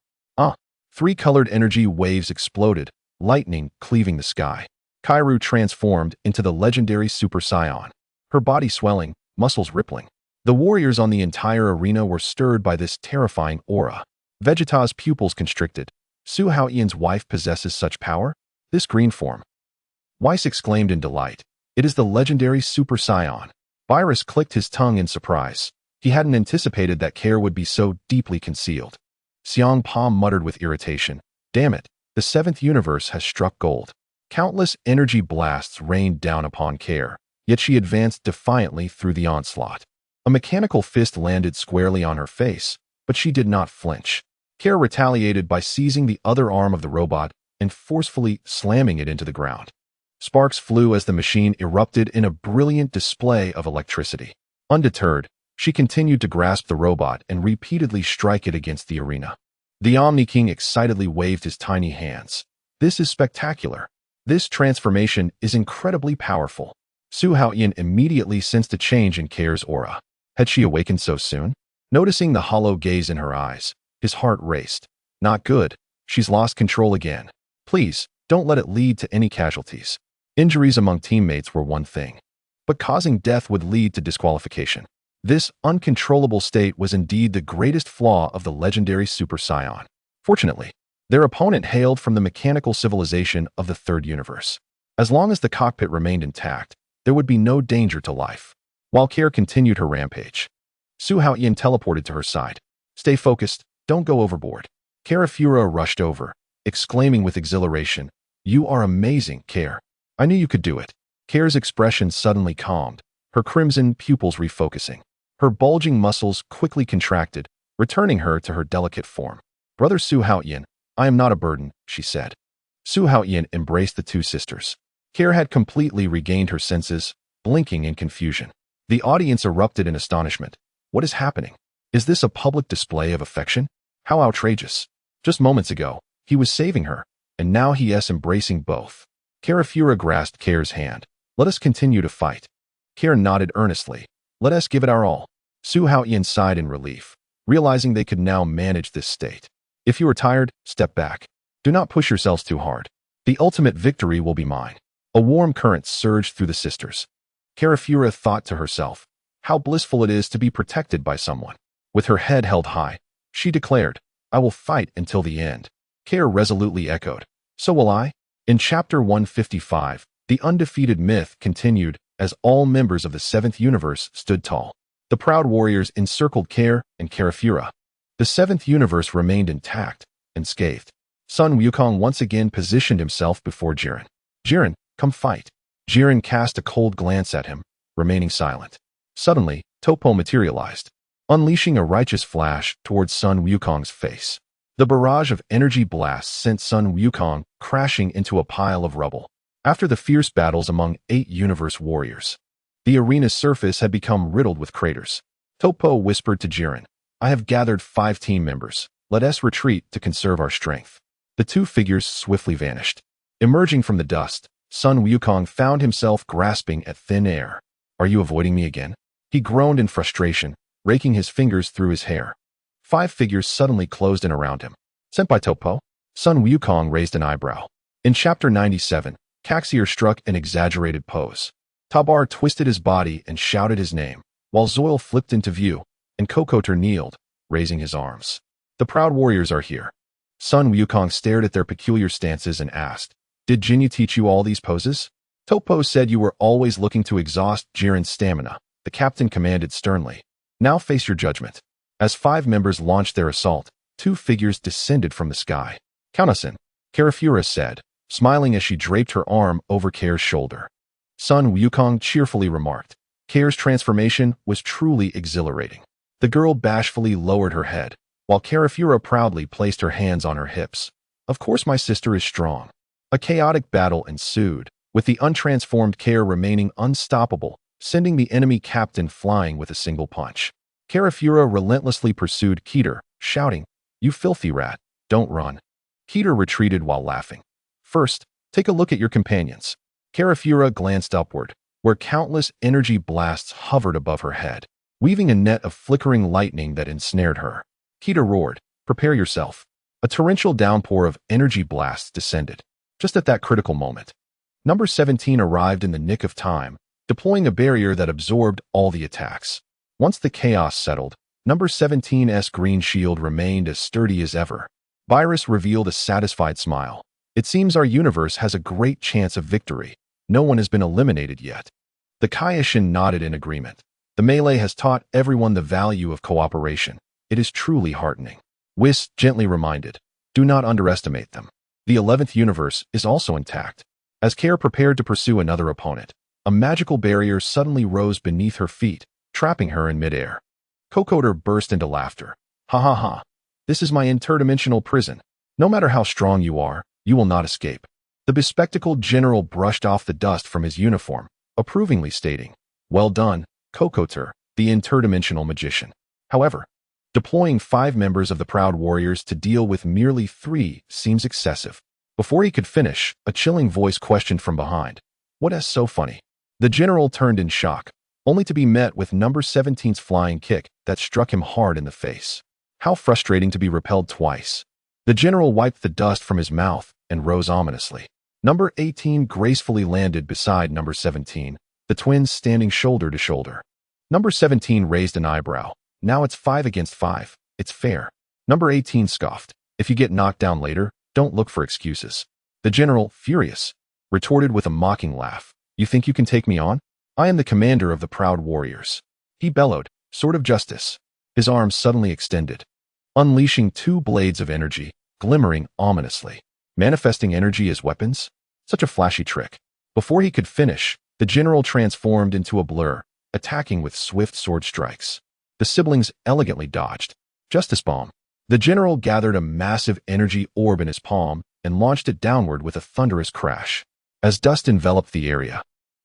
3 colored energy waves exploded, lightning cleaving the sky. Kyra transformed into the legendary Super Saiyan, her body swelling, muscles rippling. The warriors on the entire arena were stirred by this terrifying aura. Vegeta's pupils constricted. Su Haotian's wife possesses such power? This green form. Weiss exclaimed in delight. It is the legendary Super Saiyan. Virus clicked his tongue in surprise. He hadn't anticipated that care would be so deeply concealed. Xiang Pa muttered with irritation. Damn it, the 7th universe has struck gold. Countless energy blasts rained down upon Care, yet she advanced defiantly through the onslaught. A mechanical fist landed squarely on her face, but she did not flinch. Care retaliated by seizing the other arm of the robot, and forcefully slamming it into the ground. Sparks flew as the machine erupted in a brilliant display of electricity. Undeterred, she continued to grasp the robot and repeatedly strike it against the arena. The Omni King excitedly waved his tiny hands. This is spectacular. This transformation is incredibly powerful. Su Haotian immediately sensed a change in Kair's aura. Had she awakened so soon? Noticing the hollow gaze in her eyes, his heart raced. Not good. She's lost control again. Please, don't let it lead to any casualties. Injuries among teammates were one thing, but causing death would lead to disqualification. This uncontrollable state was indeed the greatest flaw of the legendary Super Saiyan. Fortunately, their opponent hailed from the mechanical civilization of the Third Universe. As long as the cockpit remained intact, there would be no danger to life. While Kair continued her rampage, Su Haotian teleported to her side. Stay focused, don't go overboard. Kair rushed over, exclaiming with exhilaration, "You are amazing, Kair. I knew you could do it." Kair's expression suddenly calmed, her crimson pupils refocusing. Her bulging muscles quickly contracted, returning her to her delicate form. "Brother Su Haotian, I am not a burden," she said. Su Haotian embraced the two sisters. Kair had completely regained her senses, blinking in confusion. The audience erupted in astonishment. What is happening? Is this a public display of affection? How outrageous. Just moments ago, he was saving her, and now he is embracing both. Kair grasped Kair's hand. "Let us continue to fight." Kair nodded earnestly. "Let us give it our all." Su Haotian sighed in relief, realizing they could now manage this state. "If you are tired, step back. Do not push yourselves too hard. The ultimate victory will be mine." A warm current surged through the sisters. Kair thought to herself, how blissful it is to be protected by someone. With her head held high, she declared, "I will fight until the end." Kair resolutely echoed, "So will I." In Chapter 155, the undefeated myth continued as all members of the Seventh Universe stood tall. The proud warriors encircled Kair and Kair. The Seventh Universe remained intact, unscathed. Sun Wukong once again positioned himself before Jiren. "Jiren, come fight." Jiren cast a cold glance at him, remaining silent. Suddenly, Topo materialized, unleashing a righteous flash towards Sun Wukong's face. The barrage of energy blasts sent Sun Wukong crashing into a pile of rubble. After the fierce battles among 8 universe warriors, the arena's surface had become riddled with craters. Topo whispered to Jiren, "I have gathered 5 team members. Let us retreat to conserve our strength." The 2 figures swiftly vanished. Emerging from the dust, Sun Wukong found himself grasping at thin air. "Are you avoiding me again?" He groaned in frustration, raking his fingers through his hair. 5 figures suddenly closed in around him. "Senpai Topo?" Sun Wukong raised an eyebrow. In Chapter 97, Caxier struck an exaggerated pose. Tabar twisted his body and shouted his name, while Zoil flipped into view, and Kokoter kneeled, raising his arms. "The proud warriors are here." Sun Wukong stared at their peculiar stances and asked, "Did Jinyu teach you all these poses?" Topo said you were always looking to exhaust Jiren's stamina. The captain commanded sternly. "Now face your judgment." As 5 members launched their assault, 2 figures descended from the sky. "Count us in," Kair said, smiling as she draped her arm over Kair's shoulder. Sun Wukong cheerfully remarked, "Kair's transformation was truly exhilarating." The girl bashfully lowered her head, while Kair proudly placed her hands on her hips. "Of course my sister is strong." A chaotic battle ensued, with the untransformed Kair remaining unstoppable, sending the enemy captain flying with a single punch. Kair relentlessly pursued Keter, shouting, "You filthy rat, don't run." Keter retreated while laughing. "First, take a look at your companions." Kair glanced upward, where countless energy blasts hovered above her head, weaving a net of flickering lightning that ensnared her. Keter roared, "Prepare yourself." A torrential downpour of energy blasts descended. Just at that critical moment, Number 17 arrived in the nick of time, deploying a barrier that absorbed all the attacks. Once the chaos settled, Number 17's green shield remained as sturdy as ever. Virus revealed a satisfied smile. "It seems our universe has a great chance of victory. No one has been eliminated yet." The Kaioshin nodded in agreement. The melee has taught everyone the value of cooperation. It is truly heartening. Whis gently reminded, "Do not underestimate them." The 11th universe is also intact. As Kair prepared to pursue another opponent, a magical barrier suddenly rose beneath her feet, trapping her in midair. Kokoter burst into laughter. "Ha ha ha. This is my interdimensional prison. No matter how strong you are, You will not escape. The bespectacled general brushed off the dust from his uniform, approvingly stating, "Well done, Kokotur, the interdimensional magician." However, deploying 5 members of the Proud Warriors to deal with merely 3 seems excessive. Before he could finish, a chilling voice questioned from behind, "What is so funny?" The general turned in shock, only to be met with number 17's flying kick that struck him hard in the face. How frustrating to be repelled twice. The general wiped the dust from his mouth and rose ominously. Number 18 gracefully landed beside number 17, the twins standing shoulder to shoulder. Number 17 raised an eyebrow. "Now it's 5 against 5. It's fair." Number 18 scoffed, "If you get knocked down later, don't look for excuses." The general, furious, retorted with a mocking laugh, "You think you can take me on? I am the commander of the Proud Warriors." He bellowed, "Sword of Justice." His arms suddenly extended, unleashing 2 blades of energy, glimmering ominously. Manifesting energy as weapons? Such a flashy trick. Before he could finish, the general transformed into a blur, attacking with swift sword strikes. The siblings elegantly dodged. Justice Bomb. The general gathered a massive energy orb in his palm and launched it downward with a thunderous crash. As dust enveloped the area,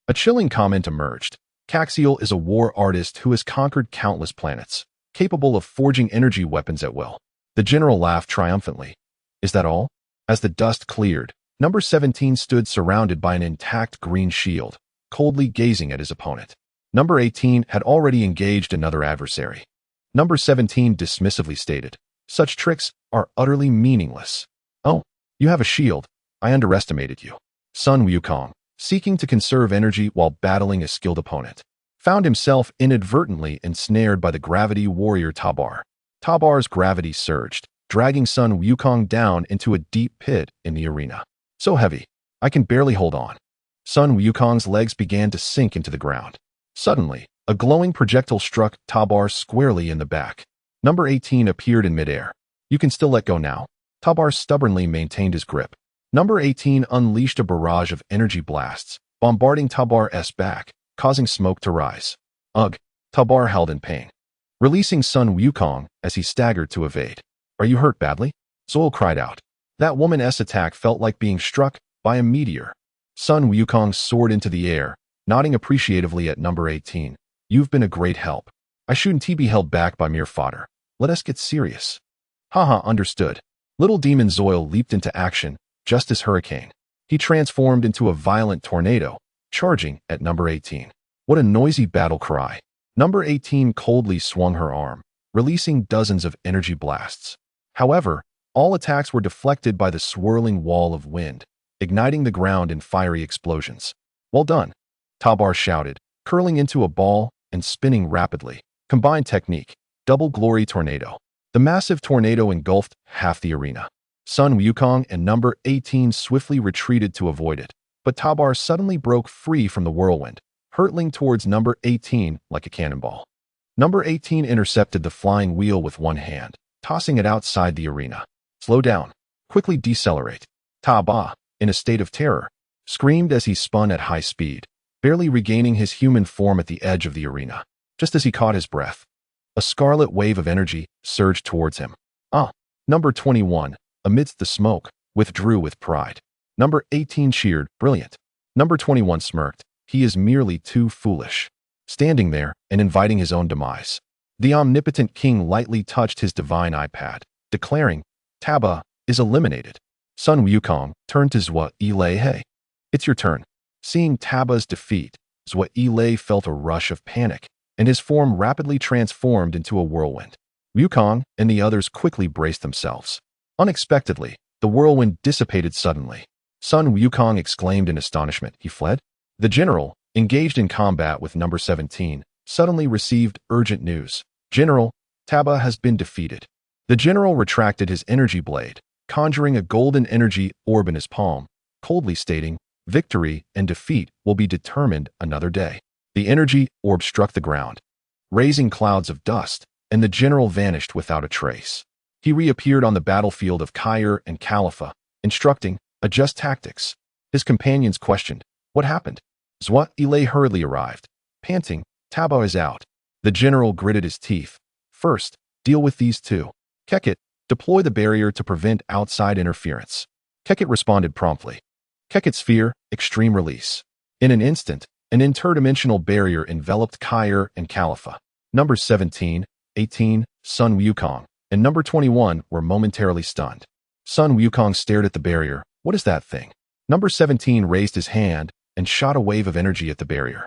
a chilling comment emerged. Caxiel is a war artist who has conquered countless planets, capable of forging energy weapons at will. The general laughed triumphantly. "Is that all?" As the dust cleared, number 17 stood surrounded by an intact green shield, coldly gazing at his opponent. Number 18 had already engaged another adversary. Number 17 dismissively stated, "Such tricks are utterly meaningless." "Oh, you have a shield. I underestimated you." Sun Wukong, seeking to conserve energy while battling a skilled opponent, found himself inadvertently ensnared by the gravity warrior Tabar. Tabar's gravity surged, dragging Sun Wukong down into a deep pit in the arena. "So heavy, I can barely hold on." Sun Wukong's legs began to sink into the ground. Suddenly, a glowing projectile struck Tabar squarely in the back. Number 18 appeared in midair. "You can still let go now." Tabar stubbornly maintained his grip. Number 18 unleashed a barrage of energy blasts, bombarding Tabar's back, causing smoke to rise. "Ugh!" Tabar howled in pain, releasing Sun Wukong as he staggered to evade. "Are you hurt badly?" Zoil cried out. That woman's attack felt like being struck by a meteor. Sun Wukong soared into the air, nodding appreciatively at number 18. "You've been a great help. I shouldn't be held back by mere fodder. Let us get serious." "Haha, understood." Little Demon Zoil leaped into action, just as Hurricane. He transformed into a violent tornado, charging at number 18. What a noisy battle cry. Number 18 coldly swung her arm, releasing dozens of energy blasts. However, all attacks were deflected by the swirling wall of wind, igniting the ground in fiery explosions. "Well done," Tabar shouted, curling into a ball and spinning rapidly. Combined technique, double glory tornado. The massive tornado engulfed half the arena. Sun Wukong and number 18 swiftly retreated to avoid it, but Tabar suddenly broke free from the whirlwind, hurtling towards number 18 like a cannonball. Number 18 intercepted the flying wheel with one hand, tossing it outside the arena. "Slow down. Quickly decelerate." Tabar, in a state of terror, screamed as he spun at high speed, barely regaining his human form at the edge of the arena. Just as he caught his breath, a scarlet wave of energy surged towards him. Number 21, amidst the smoke, withdrew with pride. Number 18 cheered, "Brilliant." Number 21 smirked, "He is merely too foolish." Standing there and inviting his own demise. The omnipotent king lightly touched his divine iPad, declaring, "Taba is eliminated." Sun Wukong turned to Zhua Yilei. "Hey, it's your turn." Seeing Taba's defeat, Zhua Yilei felt a rush of panic, and his form rapidly transformed into a whirlwind. Wukong and the others quickly braced themselves. Unexpectedly, the whirlwind dissipated suddenly. Sun Wukong exclaimed in astonishment. He fled? The general, engaged in combat with number 17, suddenly received urgent news. "General, Taba has been defeated." The general retracted his energy blade, conjuring a golden energy orb in his palm, coldly stating, "Victory and defeat will be determined another day." The energy orb struck the ground, raising clouds of dust, and the general vanished without a trace. He reappeared on the battlefield of Cair and Califa, instructing, "Adjust tactics." His companions questioned, "What happened?" Zhua Yilei hurriedly arrived, panting, "Taba is out." The general gritted his teeth. "First, deal with these two. Keket, deploy the barrier to prevent outside interference." Kekit responded promptly. Kekit Sphere, Extreme Release. In an instant, an interdimensional barrier enveloped Kai'er and Califa. Numbers 17, 18, Sun Wukong, and number 21 were momentarily stunned. Sun Wukong stared at the barrier. What is that thing? Number 17 raised his hand and shot a wave of energy at the barrier,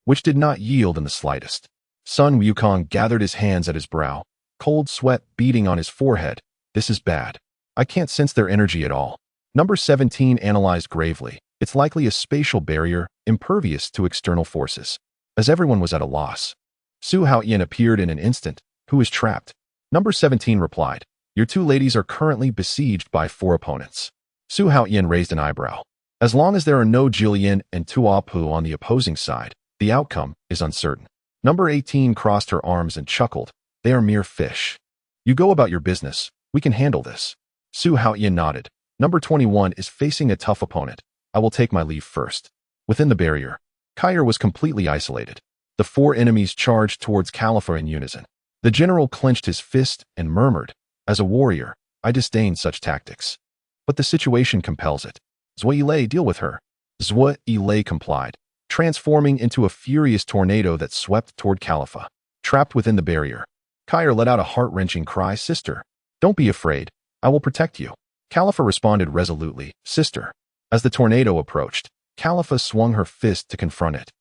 which did not yield in the slightest. Sun Wukong gathered his hands at his brow, cold sweat beading on his forehead. This is bad. I can't sense their energy at all. Number 17 analyzed gravely. It's likely a spatial barrier, impervious to external forces. As everyone was at a loss, Su Haotian appeared in an instant. Who is trapped? Number 17 replied. Your two ladies are currently besieged by 4 opponents. Su Haotian raised an eyebrow. As long as there are no Jillian and Tuapu on the opposing side, the outcome is uncertain. Number 18 crossed her arms and chuckled. They are mere fish. You go about your business. We can handle this. Su Haotian nodded. Number 21 is facing a tough opponent. I will take my leave first. Within the barrier, Kai'er was completely isolated. The 4 enemies charged towards Califa in unison. The general clenched his fist and murmured, as a warrior, I disdain such tactics. But the situation compels it. Zhuo Yilei, deal with her. Zhuo Yilei complied, transforming into a furious tornado that swept toward Califa. Trapped within the barrier, Kai'er let out a heart-wrenching cry, Sister, don't be afraid. I will protect you. Califa responded resolutely, Sister. As the tornado approached, Califa swung her fist to confront it,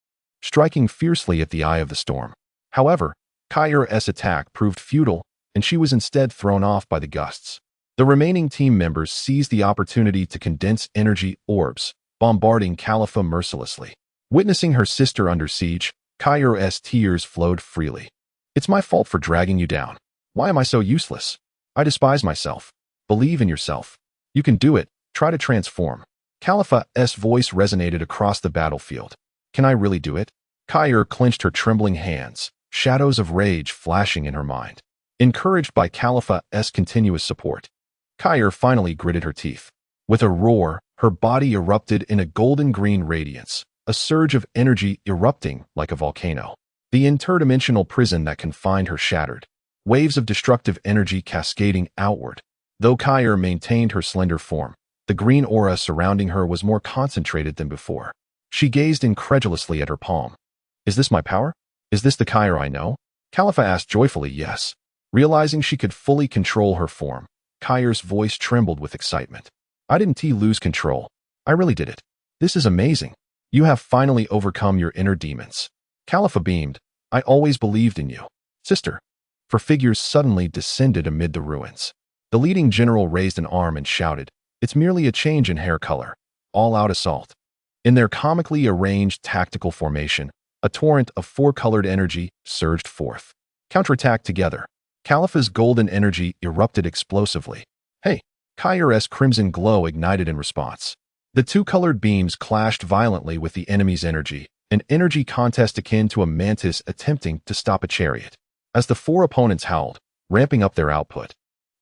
striking fiercely at the eye of the storm. However, Kai'er's attack proved futile, and she was instead thrown off by the gusts. The remaining team members seized the opportunity to condense energy orbs, bombarding Califa mercilessly. Witnessing her sister under siege, Kai'er's tears flowed freely. It's my fault for dragging you down. Why am I so useless? I despise myself. Believe in yourself. You can do it. Try to transform. Califa's voice resonated across the battlefield. Can I really do it? Kai'er clenched her trembling hands, shadows of rage flashing in her mind. Encouraged by Califa's continuous support, Kai'er finally gritted her teeth. With a roar, her body erupted in a golden-green radiance, a surge of energy erupting like a volcano. The interdimensional prison that confined her shattered, waves of destructive energy cascading outward. Though Kai'er maintained her slender form, the green aura surrounding her was more concentrated than before. She gazed incredulously at her palm. Is this my power? Is this the Kai'er I know? Califa asked joyfully, yes. Realizing she could fully control her form, Kai'er's voice trembled with excitement. I didn't lose control. I really did it. This is amazing. You have finally overcome your inner demons. Califa beamed. I always believed in you. Sister. For figures suddenly descended amid the ruins. The leading general raised an arm and shouted, it's merely a change in hair color. All-out assault. In their comically arranged tactical formation, a torrent of 4-colored energy surged forth. Counterattack together. Califa's golden energy erupted explosively. Hey! Kai'er's crimson glow ignited in response. The 2-colored beams clashed violently with the enemy's energy, an energy contest akin to a mantis attempting to stop a chariot. As the 4 opponents howled, ramping up their output,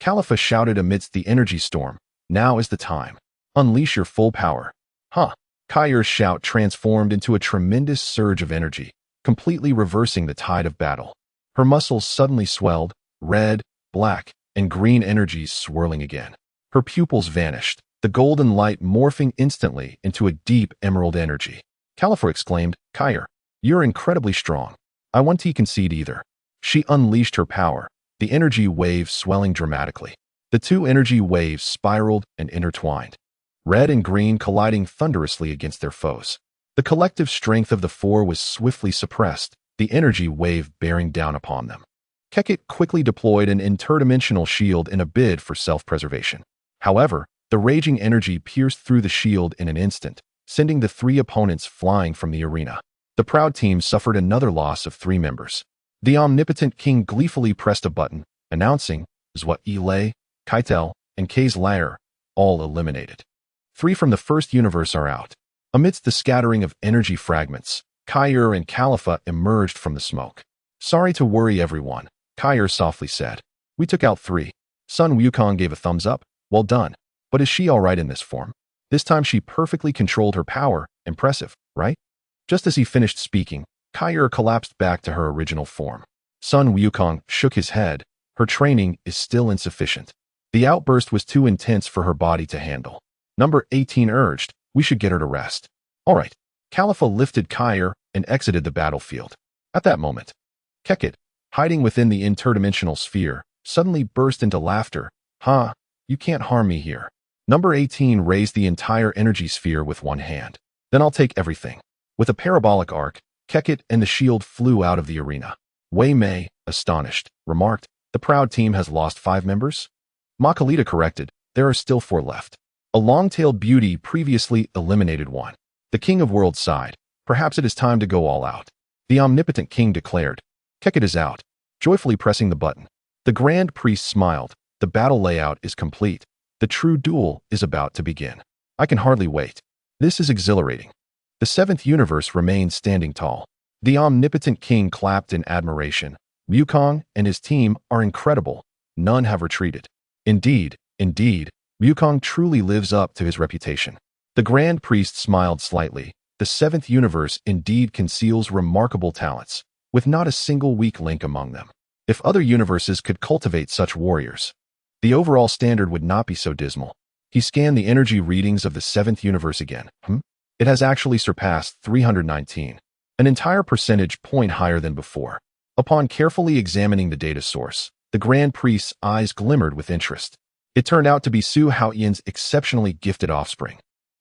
Califa shouted amidst the energy storm, now is the time. Unleash your full power. Huh. Kai'er's shout transformed into a tremendous surge of energy, completely reversing the tide of battle. Her muscles suddenly swelled, red, black, and green energies swirling again. Her pupils vanished, the golden light morphing instantly into a deep emerald energy. Califa exclaimed, Kai'er, you're incredibly strong. I won't concede either. She unleashed her power, the energy wave swelling dramatically. The 2 energy waves spiraled and intertwined, red and green colliding thunderously against their foes. The collective strength of the 4 was swiftly suppressed, the energy wave bearing down upon them. Kekit quickly deployed an interdimensional shield in a bid for self-preservation. However, the raging energy pierced through the shield in an instant, sending the 3 opponents flying from the arena. The proud team suffered another loss of 3 members. The omnipotent king gleefully pressed a button, announcing, Zhuo Yilei, Kaitel, and K's Lair, all eliminated. 3 from the first universe are out. Amidst the scattering of energy fragments, Kai'er and Califa emerged from the smoke. Sorry to worry everyone, Kai'er softly said. We took out 3. Sun Wukong gave a thumbs up. Well done. But is she alright in this form? This time she perfectly controlled her power. Impressive, right? Just as he finished speaking, Kai'er collapsed back to her original form. Sun Wukong shook his head. Her training is still insufficient. The outburst was too intense for her body to handle. Number 18 urged, we should get her to rest. All right. Khalifa lifted Kyr and exited the battlefield. At that moment, Keket, hiding within the interdimensional sphere, suddenly burst into laughter. Ha, you can't harm me here. Number 18 raised the entire energy sphere with one hand. Then I'll take everything. With a parabolic arc, Keket and the shield flew out of the arena. Wei Mei, astonished, remarked, the proud team has lost 5 members? Makalita corrected, there are still 4 left. A long-tailed beauty previously eliminated 1. The King of Worlds sighed, perhaps it is time to go all out. The omnipotent king declared, Keket is out, joyfully pressing the button. The Grand Priest smiled, the battle layout is complete. The true duel is about to begin. I can hardly wait. This is exhilarating. The 7th universe remained standing tall. The omnipotent king clapped in admiration. Wukong and his team are incredible. None have retreated. Indeed, Wukong truly lives up to his reputation. The Grand Priest smiled slightly. The 7th universe indeed conceals remarkable talents, with not a single weak link among them. If other universes could cultivate such warriors, the overall standard would not be so dismal. He scanned the energy readings of the 7th universe again. It has actually surpassed 319, an entire percentage point higher than before. Upon carefully examining the data source, the Grand Priest's eyes glimmered with interest. It turned out to be Su Haotian's exceptionally gifted offspring,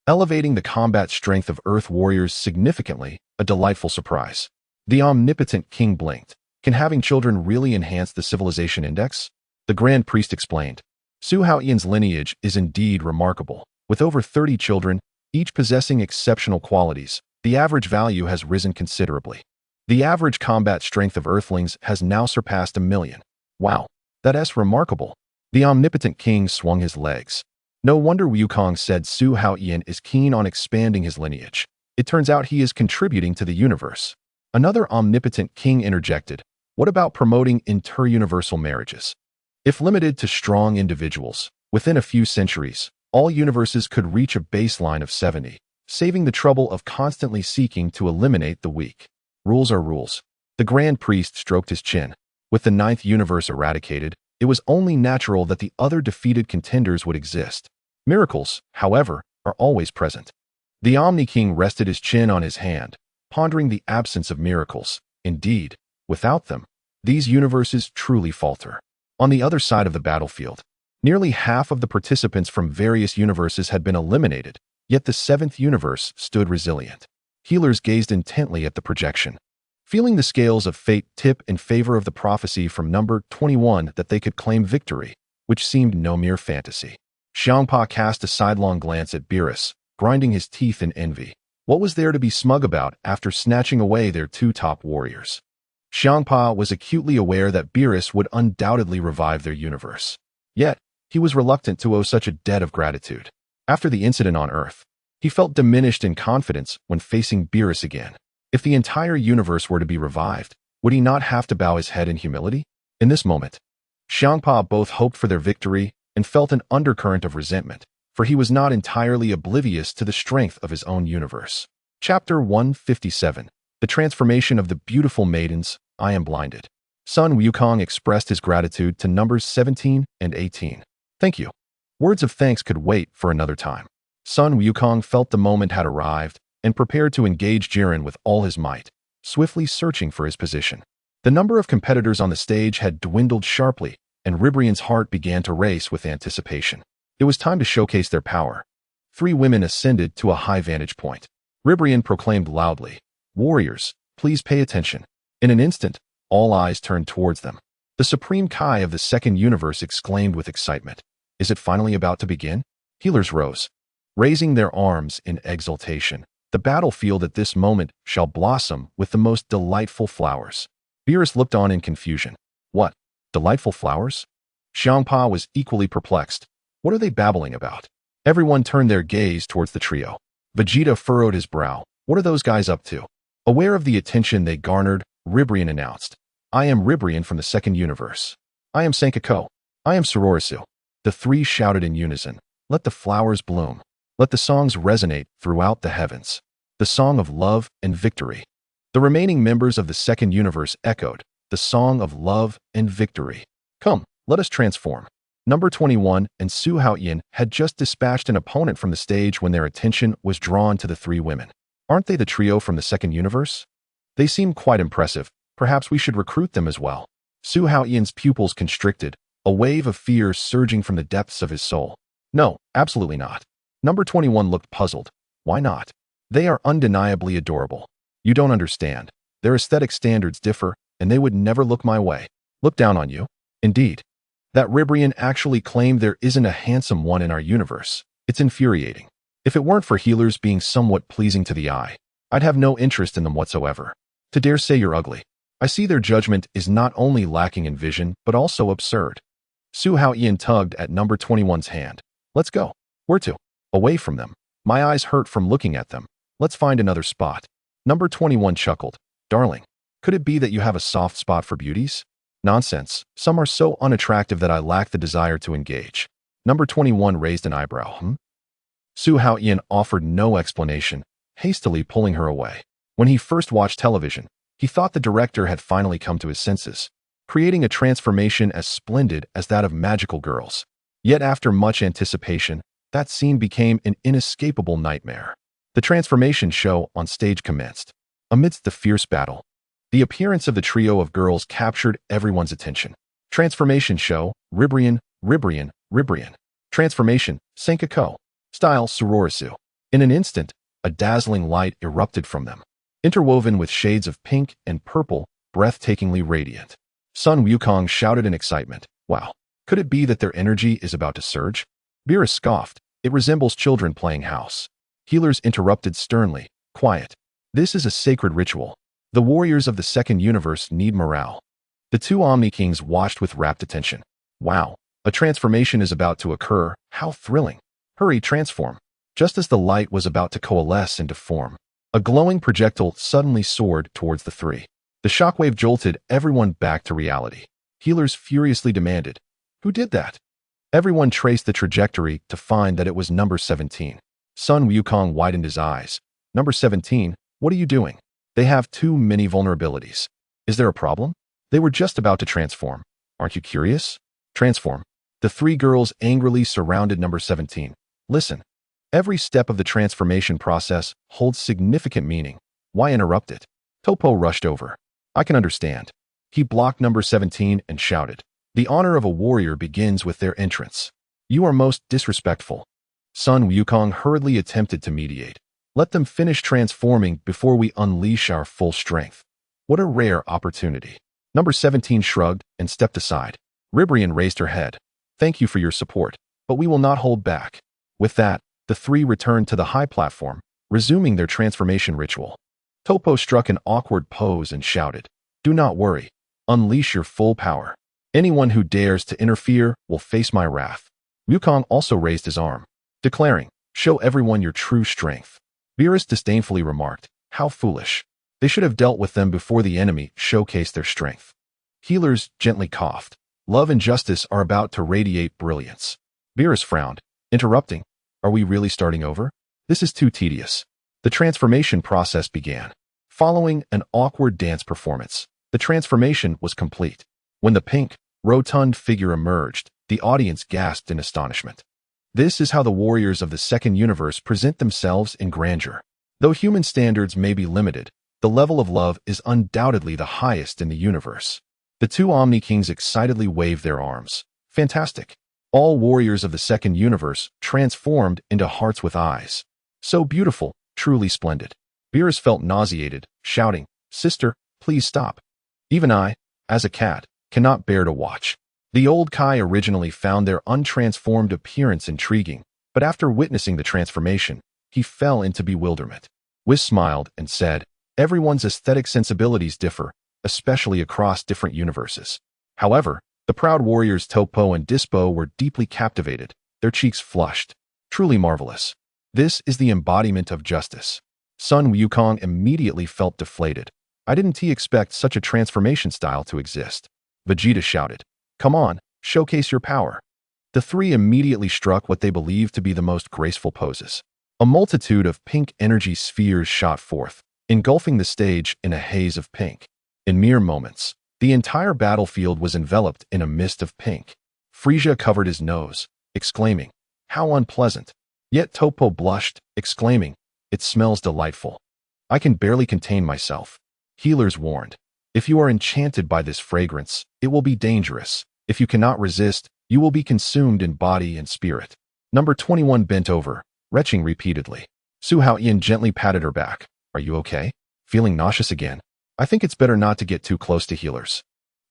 elevating the combat strength of Earth warriors significantly, a delightful surprise. The omnipotent king blinked. Can having children really enhance the civilization index? The Grand Priest explained. Su Haotian's lineage is indeed remarkable. With over 30 children, each possessing exceptional qualities, the average value has risen considerably. The average combat strength of Earthlings has now surpassed 1 million. Wow, that's remarkable. The omnipotent king swung his legs. No wonder Wukong said Su Haotian is keen on expanding his lineage. It turns out he is contributing to the universe. Another omnipotent king interjected, what about promoting inter-universal marriages? If limited to strong individuals, within a few centuries, all universes could reach a baseline of 70, saving the trouble of constantly seeking to eliminate the weak. Rules are rules. The Grand Priest stroked his chin. With the 9th universe eradicated, it was only natural that the other defeated contenders would exist. Miracles, however, are always present. The Omni King rested his chin on his hand, pondering the absence of miracles. Indeed, without them, these universes truly falter. On the other side of the battlefield, nearly half of the participants from various universes had been eliminated, yet the 7th universe stood resilient. Healers gazed intently at the projection, feeling the scales of fate tip in favor of the prophecy from number 21 that they could claim victory, which seemed no mere fantasy. Xiangpa cast a sidelong glance at Beerus, grinding his teeth in envy. What was there to be smug about after snatching away their 2 top warriors? Xiangpa was acutely aware that Beerus would undoubtedly revive their universe. Yet, he was reluctant to owe such a debt of gratitude. After the incident on Earth, he felt diminished in confidence when facing Beerus again. If the entire universe were to be revived, would he not have to bow his head in humility? In this moment, Xiangpa both hoped for their victory and felt an undercurrent of resentment, for he was not entirely oblivious to the strength of his own universe. Chapter 157. The Transformation of the Beautiful Maidens. I am blinded. Sun Wukong expressed his gratitude to numbers 17 and 18. Thank you. Words of thanks could wait for another time. Sun Wukong felt the moment had arrived and prepared to engage Jiren with all his might, swiftly searching for his position. The number of competitors on the stage had dwindled sharply, and Ribrian's heart began to race with anticipation. It was time to showcase their power. 3 women ascended to a high vantage point. Ribrian proclaimed loudly, "Warriors, please pay attention." In an instant, all eyes turned towards them. The Supreme Kai of the 2nd universe exclaimed with excitement. Is it finally about to begin? Healers rose, raising their arms in exultation. The battlefield at this moment shall blossom with the most delightful flowers. Beerus looked on in confusion. What? Delightful flowers? Xiangpa was equally perplexed. What are they babbling about? Everyone turned their gaze towards the trio. Vegeta furrowed his brow. What are those guys up to? Aware of the attention they garnered, Ribrian announced, I am Ribrian from the 2nd universe. I am Sankako. I am Sororisu. The 3 shouted in unison, let the flowers bloom. Let the songs resonate throughout the heavens. The song of love and victory. The remaining members of the 2nd universe echoed, the song of love and victory. Come, let us transform. Number 21 and Su Haotian had just dispatched an opponent from the stage when their attention was drawn to the three women. Aren't they the trio from the second universe? They seem quite impressive. Perhaps we should recruit them as well. Su Haotian's pupils constricted, a wave of fear surging from the depths of his soul. No, absolutely not. Number 21 looked puzzled. Why not? They are undeniably adorable. You don't understand. Their aesthetic standards differ, and they would never look my way. Look down on you. Indeed. That Ribrian actually claimed there isn't a handsome one in our universe. It's infuriating. If it weren't for healers being somewhat pleasing to the eye, I'd have no interest in them whatsoever. To dare say you're ugly. I see their judgment is not only lacking in vision, but also absurd. Su Haotian tugged at number 21's hand. Let's go. Where to? Away from them. My eyes hurt from looking at them. Let's find another spot. Number 21 chuckled. Darling, could it be that you have a soft spot for beauties? Nonsense. Some are so unattractive that I lack the desire to engage. Number 21 raised an eyebrow. Su Haotian offered no explanation, hastily pulling her away. When he first watched television, he thought the director had finally come to his senses, creating a transformation as splendid as that of magical girls. Yet after much anticipation, that scene became an inescapable nightmare. The transformation show on stage commenced. Amidst the fierce battle, the appearance of the trio of girls captured everyone's attention. Transformation show, Ribrian, Ribrian, Ribrian. Transformation, Senkako. Style, Sororisu. In an instant, a dazzling light erupted from them, interwoven with shades of pink and purple, breathtakingly radiant. Sun Wukong shouted in excitement. Wow, could it be that their energy is about to surge? Beerus scoffed. It resembles children playing house. Healers interrupted sternly. Quiet. This is a sacred ritual. The warriors of the second universe need morale. The two Omni Kings watched with rapt attention. Wow, a transformation is about to occur. How thrilling. Hurry, transform. Just as the light was about to coalesce into form, a glowing projectile suddenly soared towards the three. The shockwave jolted everyone back to reality. Healers furiously demanded, who did that? Everyone traced the trajectory to find that it was number 17. Sun Wukong widened his eyes. Number 17, what are you doing? They have too many vulnerabilities. Is there a problem? They were just about to transform. Aren't you curious? Transform. The three girls angrily surrounded number 17. Listen. Every step of the transformation process holds significant meaning. Why interrupt it? Topo rushed over. I can understand. He blocked number 17 and shouted. The honor of a warrior begins with their entrance. You are most disrespectful. Sun Wukong hurriedly attempted to mediate. Let them finish transforming before we unleash our full strength. What a rare opportunity. Number 17 shrugged and stepped aside. Ribrian raised her head. Thank you for your support, but we will not hold back. With that, the three returned to the high platform, resuming their transformation ritual. Topo struck an awkward pose and shouted, do not worry. Unleash your full power. Anyone who dares to interfere will face my wrath. Wukong also raised his arm, declaring, show everyone your true strength. Beerus disdainfully remarked, how foolish. They should have dealt with them before the enemy showcased their strength. Healers gently coughed. Love and justice are about to radiate brilliance. Beerus frowned, interrupting, are we really starting over? This is too tedious. The transformation process began. Following an awkward dance performance, the transformation was complete. When the pink, rotund figure emerged, the audience gasped in astonishment. This is how the warriors of the second universe present themselves in grandeur. Though human standards may be limited, the level of love is undoubtedly the highest in the universe. The two Omni Kings excitedly waved their arms. Fantastic. All warriors of the second universe transformed into hearts with eyes. So beautiful, truly splendid. Beerus felt nauseated, shouting, sister, please stop. Even I, as a cat, cannot bear to watch. The old Kai originally found their untransformed appearance intriguing, but after witnessing the transformation, he fell into bewilderment. Whis smiled and said, everyone's aesthetic sensibilities differ, especially across different universes. However, the proud warriors Topo and Dispo were deeply captivated, their cheeks flushed. Truly marvelous. This is the embodiment of justice. Sun Wukong immediately felt deflated. I didn't expect such a transformation style to exist. Vegeta shouted, come on, showcase your power. The three immediately struck what they believed to be the most graceful poses. A multitude of pink energy spheres shot forth, engulfing the stage in a haze of pink. In mere moments, the entire battlefield was enveloped in a mist of pink. Frisia covered his nose, exclaiming, "How unpleasant." Yet Topo blushed, exclaiming, "It smells delightful. I can barely contain myself." Healers warned, "If you are enchanted by this fragrance, it will be dangerous. If you cannot resist, you will be consumed in body and spirit." Number 21 bent over, retching repeatedly. Su Haotian gently patted her back. "Are you okay? Feeling nauseous again? I think it's better not to get too close to healers.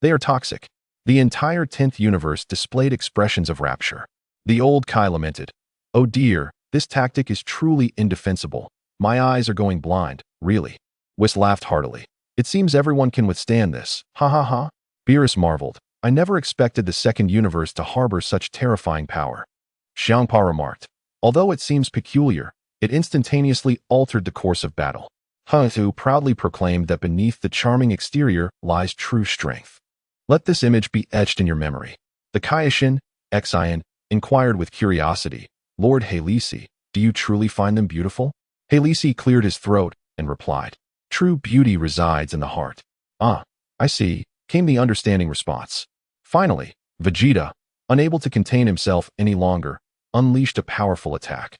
They are toxic." The entire 10th universe displayed expressions of rapture. The old Kai lamented, "Oh dear, this tactic is truly indefensible. My eyes are going blind, really." Whis laughed heartily. "It seems everyone can withstand this. Ha ha ha." Beerus marveled, "I never expected the second universe to harbor such terrifying power." Xiangpa remarked, "Although it seems peculiar, it instantaneously altered the course of battle." Hu proudly proclaimed that beneath the charming exterior lies true strength. Let this image be etched in your memory. The Kaioshin, Xian, inquired with curiosity, "Lord Halisi, do you truly find them beautiful?" Halisi cleared his throat and replied, "True beauty resides in the heart." "Ah, I see," came the understanding response. Finally, Vegeta, unable to contain himself any longer, unleashed a powerful attack.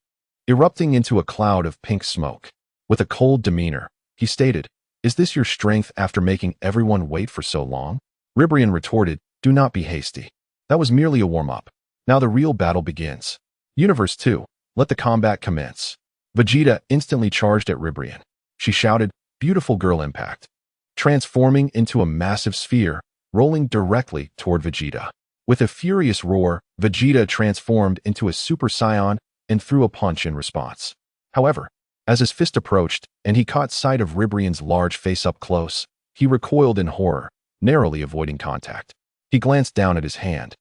Erupting into a cloud of pink smoke. With a cold demeanor, he stated, "Is this your strength after making everyone wait for so long?" Ribrian retorted, "Do not be hasty. That was merely a warm-up. Now the real battle begins. Universe 2, let the combat commence." Vegeta instantly charged at Ribrian. She shouted, "Beautiful girl impact," transforming into a massive sphere, rolling directly toward Vegeta. With a furious roar, Vegeta transformed into a Super Saiyan and threw a punch in response. However, as his fist approached and he caught sight of Ribrian's large face up close, he recoiled in horror, narrowly avoiding contact. He glanced down at his hand,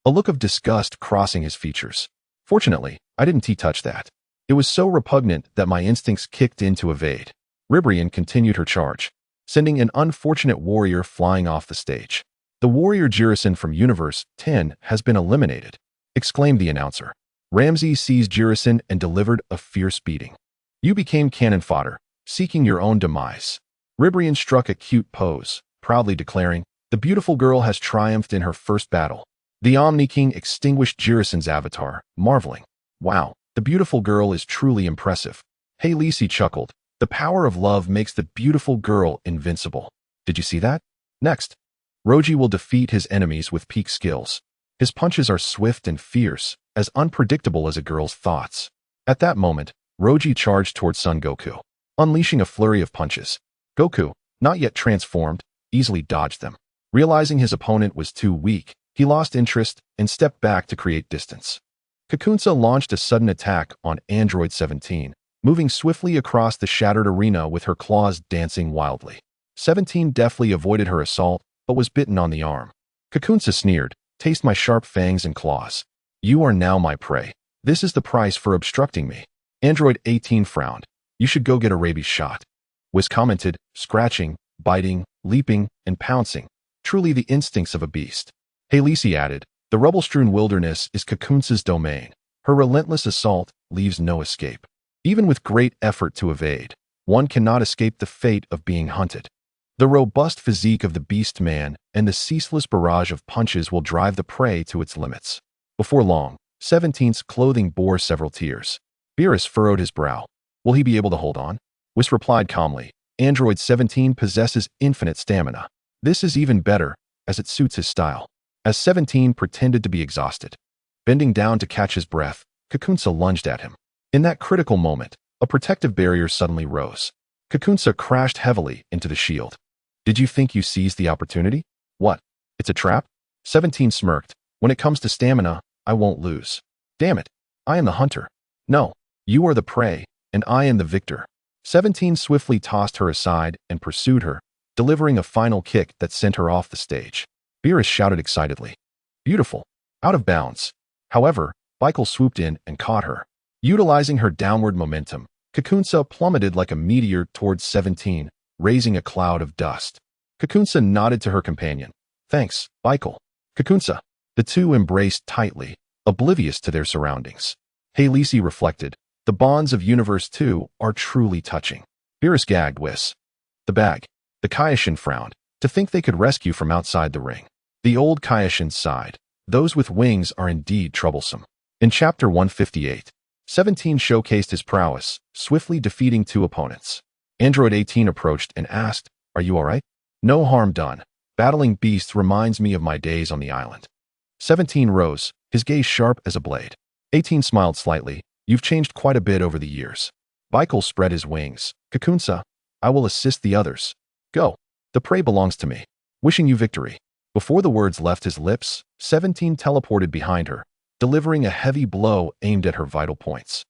a look of disgust crossing his features. "Fortunately, I didn't touch that. It was so repugnant that my instincts kicked in to evade." Ribrian continued her charge, sending an unfortunate warrior flying off the stage. "The warrior Jirasan from Universe 10 has been eliminated," exclaimed the announcer. Ramsey seized Jirasan and delivered a fierce beating. "You became cannon fodder, seeking your own demise." Ribrian struck a cute pose, proudly declaring, "The beautiful girl has triumphed in her first battle." The Omni King extinguished Jirasan's avatar, marveling, "Wow, the beautiful girl is truly impressive." Halisi chuckled, "The power of love makes the beautiful girl invincible. Did you see that?" Next, Roji will defeat his enemies with peak skills. His punches are swift and fierce, as unpredictable as a girl's thoughts. At that moment, Roji charged towards Son Goku, unleashing a flurry of punches. Goku, not yet transformed, easily dodged them. Realizing his opponent was too weak, he lost interest and stepped back to create distance. Kakunsa launched a sudden attack on Android 17, moving swiftly across the shattered arena with her claws dancing wildly. 17 deftly avoided her assault, but was bitten on the arm. Kakunsa sneered, "Taste my sharp fangs and claws. You are now my prey. This is the price for obstructing me." Android 18 frowned. "You should go get a rabies shot." Whis commented, scratching, biting, leaping, and pouncing. Truly the instincts of a beast. Halisi added, "The rubble-strewn wilderness is Kakunsa's domain. Her relentless assault leaves no escape. Even with great effort to evade, one cannot escape the fate of being hunted." The robust physique of the beast man and the ceaseless barrage of punches will drive the prey to its limits. Before long, 17's clothing bore several tears. Beerus furrowed his brow. Will he be able to hold on? Whis replied calmly, "Android 17 possesses infinite stamina. This is even better, as it suits his style." As 17 pretended to be exhausted, bending down to catch his breath, Kakunsa lunged at him. In that critical moment, a protective barrier suddenly rose. Kakunsa crashed heavily into the shield. "Did you think you seized the opportunity? What? It's a trap?" 17 smirked. "When it comes to stamina, I won't lose. Damn it, I am the hunter. No, you are the prey, and I am the victor." 17 swiftly tossed her aside and pursued her, delivering a final kick that sent her off the stage. Beerus shouted excitedly, "Beautiful! Out of bounds." However, Michael swooped in and caught her. Utilizing her downward momentum, Kakunsa plummeted like a meteor towards 17, raising a cloud of dust. Kakunsa nodded to her companion. "Thanks, Michael." "Kakunsa." The two embraced tightly, oblivious to their surroundings. Halisi reflected, "The bonds of Universe 2 are truly touching." Beerus gagged Whis. "The bag." The Kaioshin frowned, to think they could rescue from outside the ring. The old Kaioshin sighed. Those with wings are indeed troublesome. In Chapter 158, 17 showcased his prowess, swiftly defeating 2 opponents. Android 18 approached and asked, "Are you alright?" "No harm done. Battling beasts reminds me of my days on the island." 17 rose, his gaze sharp as a blade. 18 smiled slightly. "You've changed quite a bit over the years." Baikal spread his wings. "Kakunsa, I will assist the others. Go. The prey belongs to me. Wishing you victory." Before the words left his lips, 17 teleported behind her, delivering a heavy blow aimed at her vital points.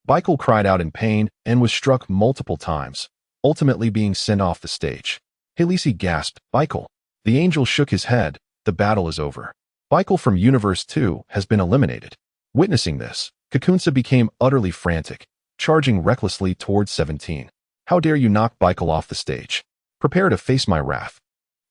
Baikal cried out in pain and was struck multiple times, ultimately being sent off the stage. Halisi gasped, "Baikal." The angel shook his head. "The battle is over. Baikal from Universe 2 has been eliminated." Witnessing this, Kakunsa became utterly frantic, charging recklessly towards 17. "How dare you knock Baikal off the stage? Prepare to face my wrath."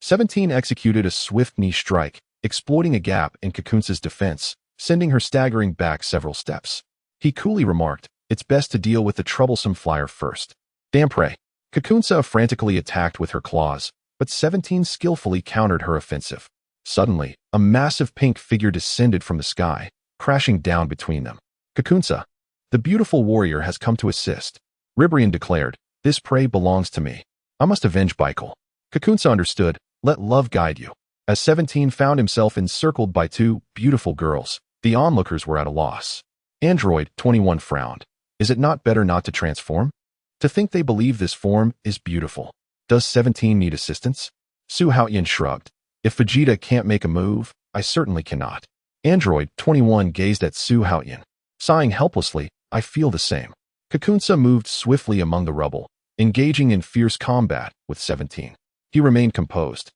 17 executed a swift knee strike, exploiting a gap in Kakunsa's defense, sending her staggering back several steps. He coolly remarked, "It's best to deal with the troublesome flyer first." "Damn prey." Kakunsa frantically attacked with her claws, but 17 skillfully countered her offensive. Suddenly, a massive pink figure descended from the sky, crashing down between them. "Kakunsa, the beautiful warrior has come to assist." Ribrian declared, "This prey belongs to me. I must avenge Baikal." Kakunsa understood, "Let love guide you." As 17 found himself encircled by 2 beautiful girls, the onlookers were at a loss. Android 21 frowned. "Is it not better not to transform? To think they believe this form is beautiful. Does 17 need assistance?" Su Haotian shrugged. "If Vegeta can't make a move, I certainly cannot." Android 21 gazed at Su Haotian, sighing helplessly, "I feel the same." Kakunsa moved swiftly among the rubble, engaging in fierce combat with 17. He remained composed,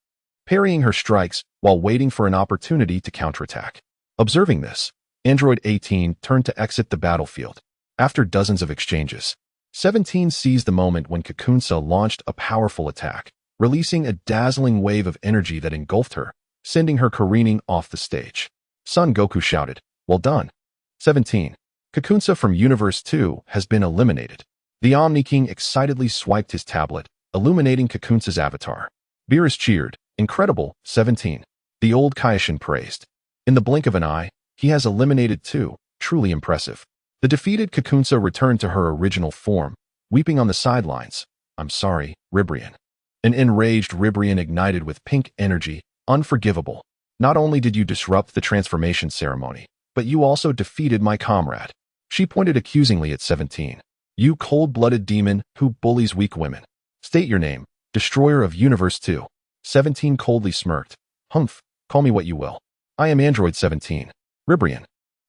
parrying her strikes while waiting for an opportunity to counterattack. Observing this, Android 18 turned to exit the battlefield. After dozens of exchanges, 17 seized the moment when Kakunsa launched a powerful attack, releasing a dazzling wave of energy that engulfed her, sending her careening off the stage. Son Goku shouted, "Well done." 17. Kakunsa from Universe 2 has been eliminated. The Omni King excitedly swiped his tablet, illuminating Kakunsa's avatar. Beerus cheered, "Incredible, 17." The old Kaishin praised. "In the blink of an eye, he has eliminated 2, truly impressive." The defeated Kakunsa returned to her original form, weeping on the sidelines. "I'm sorry, Ribrian." An enraged Ribrian ignited with pink energy, "Unforgivable. Not only did you disrupt the transformation ceremony, but you also defeated my comrade." She pointed accusingly at 17. "You cold-blooded demon who bullies weak women. State your name, destroyer of Universe 2. 17 coldly smirked. "Humph, call me what you will. I am Android 17. Ribrian.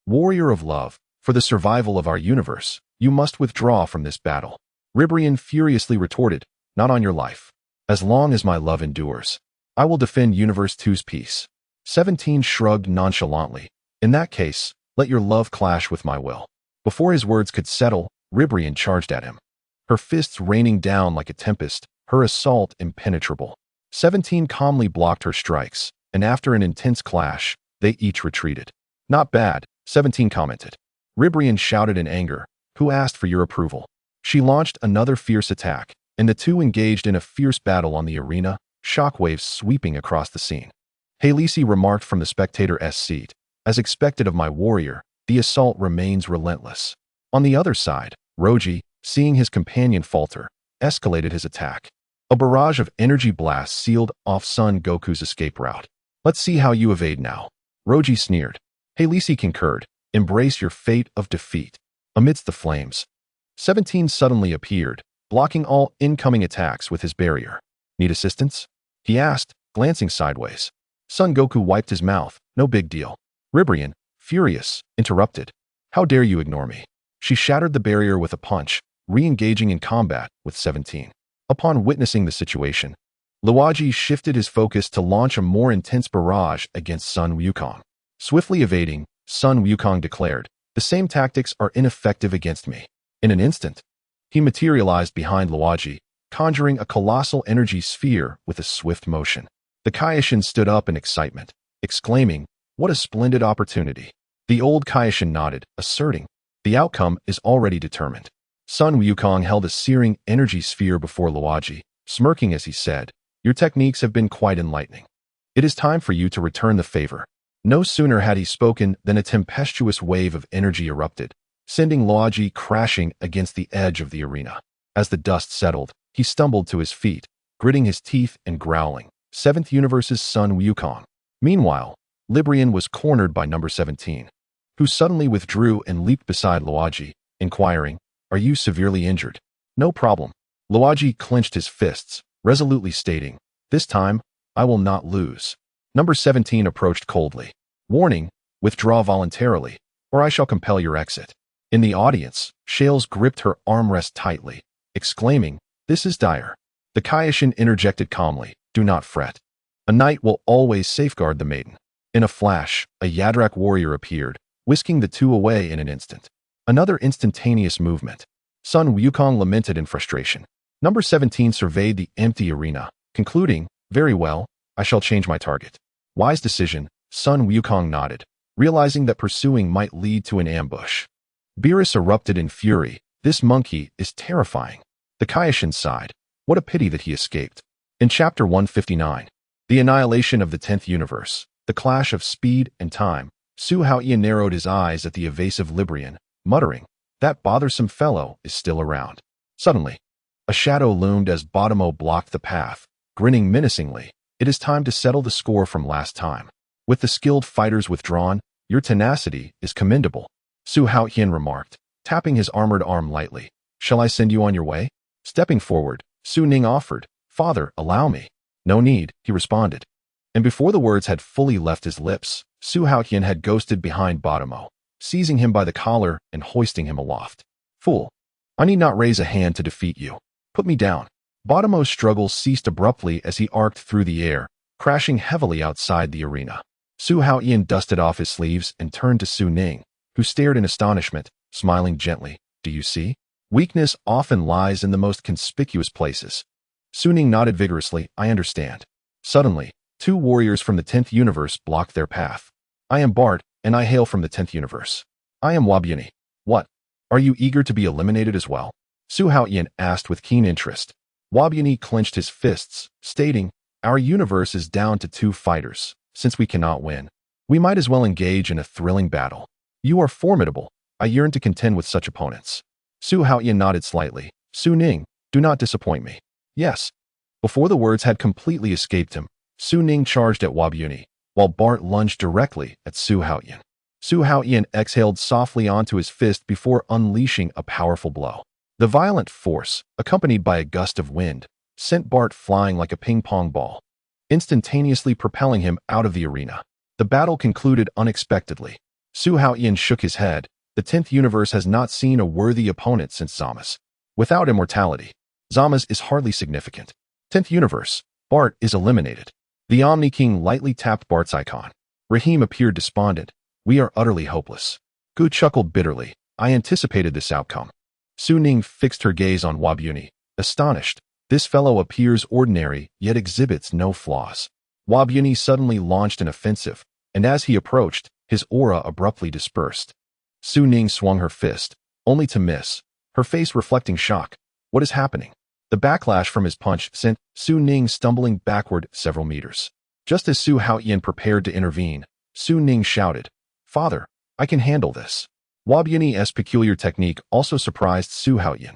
Warrior of love, for the survival of our universe, you must withdraw from this battle." Ribrian furiously retorted, "Not on your life. As long as my love endures, I will defend Universe 2's peace." 17 shrugged nonchalantly. "In that case, let your love clash with my will." Before his words could settle, Ribrian charged at him, her fists raining down like a tempest, her assault impenetrable. 17 calmly blocked her strikes, and after an intense clash, they each retreated. "Not bad," 17 commented. Ribrian shouted in anger, "Who asked for your approval?" She launched another fierce attack, and the two engaged in a fierce battle on the arena, shockwaves sweeping across the scene. Halisi remarked from the spectator's seat, "As expected of my warrior, the assault remains relentless." On the other side, Roji, seeing his companion falter, escalated his attack. A barrage of energy blasts sealed off Son Goku's escape route. "Let's see how you evade now." Roji sneered. Halisi concurred, "Embrace your fate of defeat." Amidst the flames, 17 suddenly appeared, blocking all incoming attacks with his barrier. "Need assistance?" he asked, glancing sideways. Son Goku wiped his mouth. "No big deal." Ribrian, furious, interrupted. "How dare you ignore me?" She shattered the barrier with a punch, re-engaging in combat with 17. Upon witnessing the situation, Luigi shifted his focus to launch a more intense barrage against Sun Wukong. Swiftly evading, Sun Wukong declared, "The same tactics are ineffective against me." In an instant, he materialized behind Luigi, conjuring a colossal energy sphere with a swift motion. The Kaishin stood up in excitement, exclaiming, "What a splendid opportunity." The old Kaishin nodded, asserting, "The outcome is already determined." Sun Wukong held a searing energy sphere before Luigi, smirking as he said, "Your techniques have been quite enlightening. It is time for you to return the favor." No sooner had he spoken than a tempestuous wave of energy erupted, sending Luoji crashing against the edge of the arena. As the dust settled, he stumbled to his feet, gritting his teeth and growling, Seventh Universe's Sun Wukong. Meanwhile, Librian was cornered by number 17, who suddenly withdrew and leaped beside Luoji, inquiring, "Are you severely injured?" "No problem." Luoji clenched his fists, resolutely stating, "This time, I will not lose." Number 17 approached coldly. "Warning, withdraw voluntarily, or I shall compel your exit." In the audience, Shales gripped her armrest tightly, exclaiming, "This is dire." The Kaioshin interjected calmly, "Do not fret. A knight will always safeguard the maiden." In a flash, a Yadrak warrior appeared, whisking the two away in an instant. Another instantaneous movement. Sun Wukong lamented in frustration. Number 17 surveyed the empty arena, concluding, "Very well, I shall change my target." Wise decision, Sun Wukong nodded, realizing that pursuing might lead to an ambush. Beerus erupted in fury. "This monkey is terrifying." The Kaioshin sighed. What a pity that he escaped. In Chapter 159, The Annihilation of the 10th Universe, the clash of speed and time, Su Haotian narrowed his eyes at the evasive Librian, muttering, "That bothersome fellow is still around." Suddenly, a shadow loomed as Bottomo blocked the path, grinning menacingly. "It is time to settle the score from last time. With the skilled fighters withdrawn, your tenacity is commendable," Su Haotian remarked, tapping his armored arm lightly. "Shall I send you on your way?" Stepping forward, Su Ning offered, "Father, allow me." "No need," he responded. And before the words had fully left his lips, Su Haotian had ghosted behind Bottomo, seizing him by the collar and hoisting him aloft. "Fool, I need not raise a hand to defeat you. Put me down." Bottomo's struggle ceased abruptly as he arced through the air, crashing heavily outside the arena. Su Haotian dusted off his sleeves and turned to Su Ning, who stared in astonishment, smiling gently. "Do you see? Weakness often lies in the most conspicuous places." Su Ning nodded vigorously. "I understand." Suddenly, two warriors from the 10th Universe blocked their path. "I am Bart, and I hail from the 10th Universe." "I am Wabiani." "What? Are you eager to be eliminated as well?" Su Haotian asked with keen interest. Wabiani clenched his fists, stating, "Our universe is down to 2 fighters. Since we cannot win, we might as well engage in a thrilling battle." "You are formidable. I yearn to contend with such opponents." Su Haotian nodded slightly. "Su Ning, do not disappoint me." "Yes." Before the words had completely escaped him, Su Ning charged at Wabiani, while Bart lunged directly at Su Haotian. Su Haotian exhaled softly onto his fist before unleashing a powerful blow. The violent force, accompanied by a gust of wind, sent Bart flying like a ping-pong ball, instantaneously propelling him out of the arena. The battle concluded unexpectedly. Su Haotian shook his head. The 10th Universe has not seen a worthy opponent since Zama's. Without immortality, Zama's is hardly significant. 10th Universe, Bart is eliminated. The Omni King lightly tapped Bart's icon. Rahim appeared despondent. "We are utterly hopeless." Gu chuckled bitterly. "I anticipated this outcome." Su Ning fixed her gaze on Wabiani, astonished. This fellow appears ordinary, yet exhibits no flaws. Wabiani suddenly launched an offensive, and as he approached, his aura abruptly dispersed. Su Ning swung her fist, only to miss, her face reflecting shock. What is happening? The backlash from his punch sent Su Ning stumbling backward several meters. Just as Su Haotian prepared to intervene, Su Ning shouted, "Father, I can handle this." Wabiani's peculiar technique also surprised Su Haotian,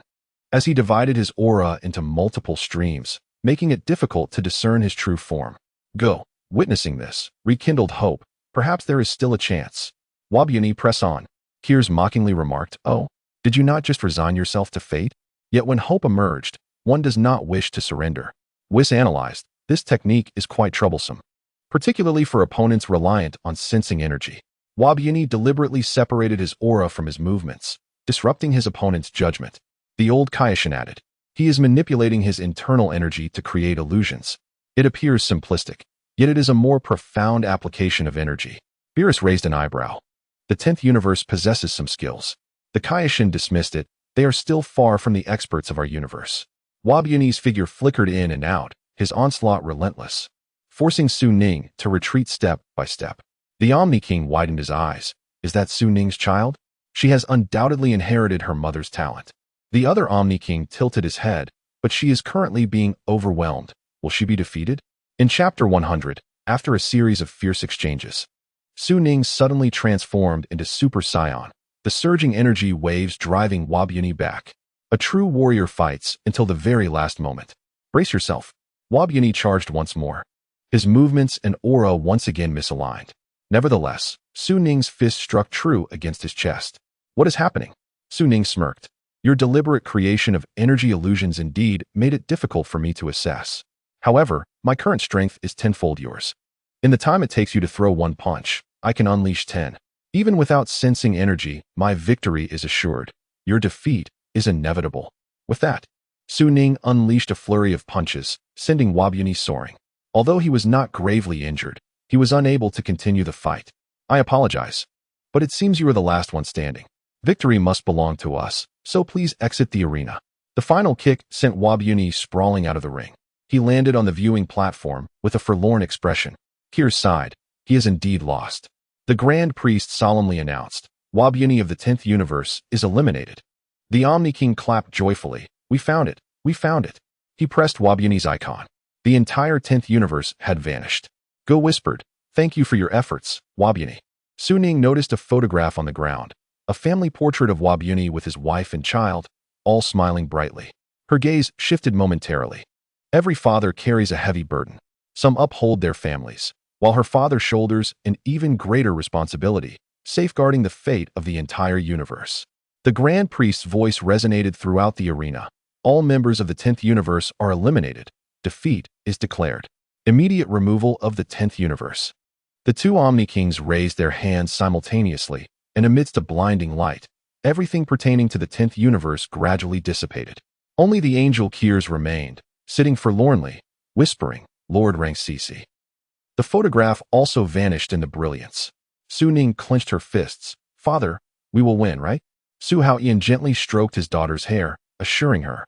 as he divided his aura into multiple streams, making it difficult to discern his true form. Go, witnessing this, rekindled hope. Perhaps there is still a chance. Wabiani, press on. Kiers mockingly remarked, "Oh, did you not just resign yourself to fate?" Yet when hope emerged, one does not wish to surrender. Whis analyzed, this technique is quite troublesome, particularly for opponents reliant on sensing energy. Wabiani deliberately separated his aura from his movements, disrupting his opponent's judgment. The old Kaioshin added, "He is manipulating his internal energy to create illusions." It appears simplistic, yet it is a more profound application of energy. Beerus raised an eyebrow. The 10th Universe possesses some skills. The Kaioshin dismissed it. They are still far from the experts of our universe. Wabiani's figure flickered in and out, his onslaught relentless, forcing Su Ning to retreat step by step. The Omni King widened his eyes. Is that Su Ning's child? She has undoubtedly inherited her mother's talent. The other Omni King tilted his head, but she is currently being overwhelmed. Will she be defeated? In Chapter 100, after a series of fierce exchanges, Su Ning suddenly transformed into Super Saiyan, the surging energy waves driving Wabyuni back. A true warrior fights until the very last moment. Brace yourself. Wabyuni charged once more. His movements and aura once again misaligned. Nevertheless, Su Ning's fist struck true against his chest. What is happening? Su Ning smirked. Your deliberate creation of energy illusions indeed made it difficult for me to assess. However, my current strength is tenfold yours. In the time it takes you to throw one punch, I can unleash 10. Even without sensing energy, my victory is assured. Your defeat is inevitable. With that, Su Ning unleashed a flurry of punches, sending Wabyuni soaring. Although he was not gravely injured, he was unable to continue the fight. I apologize, but it seems you are the last one standing. Victory must belong to us, so please exit the arena. The final kick sent Wabyuni sprawling out of the ring. He landed on the viewing platform with a forlorn expression. Kir sighed. He is indeed lost. The Grand Priest solemnly announced, Wabyuni of the 10th universe is eliminated. The Omni King clapped joyfully. We found it. We found it. He pressed Wabyuni's icon. The entire 10th universe had vanished. Go whispered, thank you for your efforts, Wabyuni. Su Ning noticed a photograph on the ground, a family portrait of Wabyuni with his wife and child, all smiling brightly. Her gaze shifted momentarily. Every father carries a heavy burden. Some uphold their families, while her father shoulders an even greater responsibility, safeguarding the fate of the entire universe. The Grand Priest's voice resonated throughout the arena. All members of the 10th universe are eliminated. Defeat is declared. Immediate removal of the 10th universe. The two Omni Kings raised their hands simultaneously, and amidst a blinding light, everything pertaining to the 10th universe gradually dissipated. Only the angel Kirs remained, sitting forlornly, whispering, Lord Rangxisi. The photograph also vanished in the brilliance. Su Ning clenched her fists. Father, we will win, right? Su Haotian gently stroked his daughter's hair, assuring her.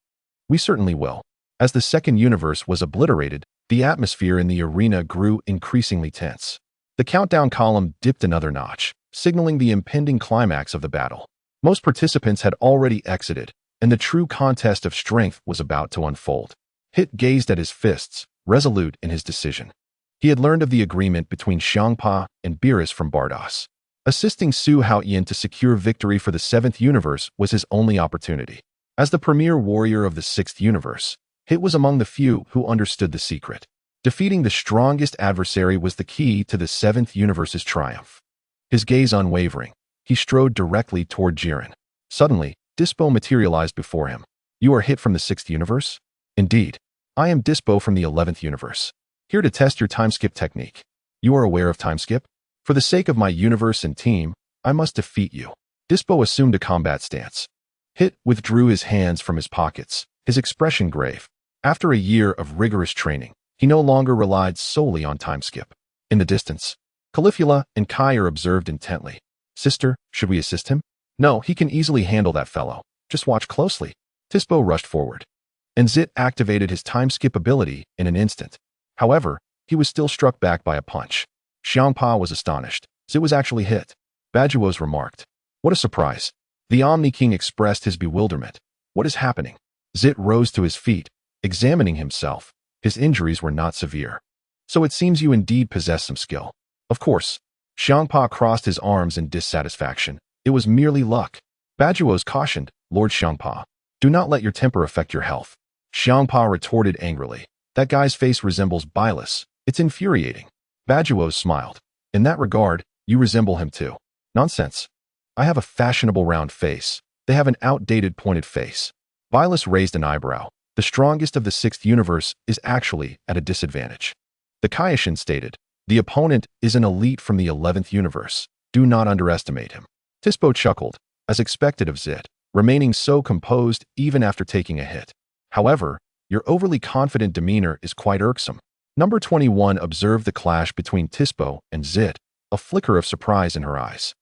We certainly will. As the second universe was obliterated, the atmosphere in the arena grew increasingly tense. The countdown column dipped another notch, signaling the impending climax of the battle. Most participants had already exited, and the true contest of strength was about to unfold. Hit gazed at his fists, resolute in his decision. He had learned of the agreement between Xiangpa and Beerus from Bardos. Assisting Su Haotian to secure victory for the 7th universe was his only opportunity. As the premier warrior of the 6th universe, Hit was among the few who understood the secret. Defeating the strongest adversary was the key to the 7th universe's triumph. His gaze unwavering, he strode directly toward Jiren. Suddenly, Dispo materialized before him. You are Hit from the 6th universe? Indeed. I am Dispo from the 11th universe. Here to test your time-skip technique. You are aware of time-skip? For the sake of my universe and team, I must defeat you. Dispo assumed a combat stance. Hit withdrew his hands from his pockets, his expression grave. After a year of rigorous training, he no longer relied solely on time-skip. In the distance, Caulifula and Kyre observed intently. Sister, should we assist him? No, he can easily handle that fellow. Just watch closely. Dispo rushed forward. And Zit activated his time-skip ability in an instant. However, he was still struck back by a punch. Xiangpa was astonished. Zit was actually hit. Bajuos remarked. What a surprise. The Omni King expressed his bewilderment. What is happening? Zit rose to his feet, examining himself. His injuries were not severe. So it seems you indeed possess some skill. Of course. Xiangpa crossed his arms in dissatisfaction. It was merely luck. Bajuos cautioned, Lord Xiangpa. Do not let your temper affect your health. Xiangpa retorted angrily. That guy's face resembles Bylus. It's infuriating. Bajuos smiled. In that regard, you resemble him too. Nonsense. I have a fashionable round face. They have an outdated pointed face. Bylus raised an eyebrow. The strongest of the 6th universe is actually at a disadvantage. The Kaioshin stated, the opponent is an elite from the 11th universe. Do not underestimate him. Tispo chuckled, as expected of Zit, remaining so composed even after taking a hit. However, your overly confident demeanor is quite irksome. Number 21 observed the clash between Tispo and Zit, a flicker of surprise in her eyes.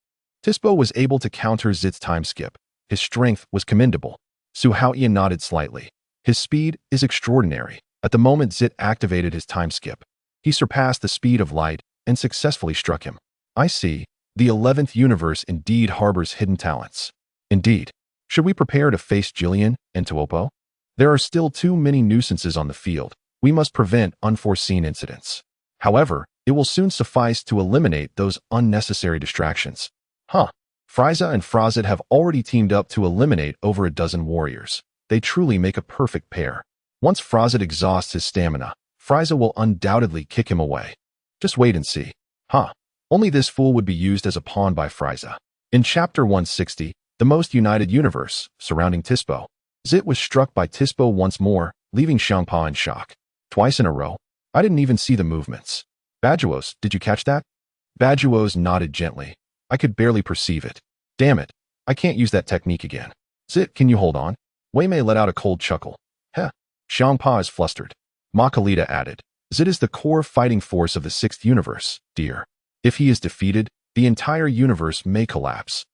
Tispo was able to counter Zit's time skip. His strength was commendable. Su Haotian nodded slightly. His speed is extraordinary. At the moment Zit activated his time skip, he surpassed the speed of light and successfully struck him. I see. The 11th universe indeed harbors hidden talents. Indeed. Should we prepare to face Jillian and Tuopo? There are still too many nuisances on the field. We must prevent unforeseen incidents. However, It will soon suffice to eliminate those unnecessary distractions. Huh. Frieza and Frazit have already teamed up to eliminate over a dozen warriors. They truly make a perfect pair. Once Frazit exhausts his stamina, Frieza will undoubtedly kick him away. Just wait and see. Huh. Only this fool would be used as a pawn by Frieza. In Chapter 160, the most united universe, surrounding Tispo, Zit was struck by Tispo once more, leaving Xiangpa in shock. Twice in a row. I didn't even see the movements. Bajuos, did you catch that? Bajuos nodded gently. I could barely perceive it. Damn it. I can't use that technique again. Zit, can you hold on? Wei Mei let out a cold chuckle. Heh. Xiangpa is flustered. Makalita added. Zit is the core fighting force of the sixth universe, dear. If he is defeated, the entire universe may collapse.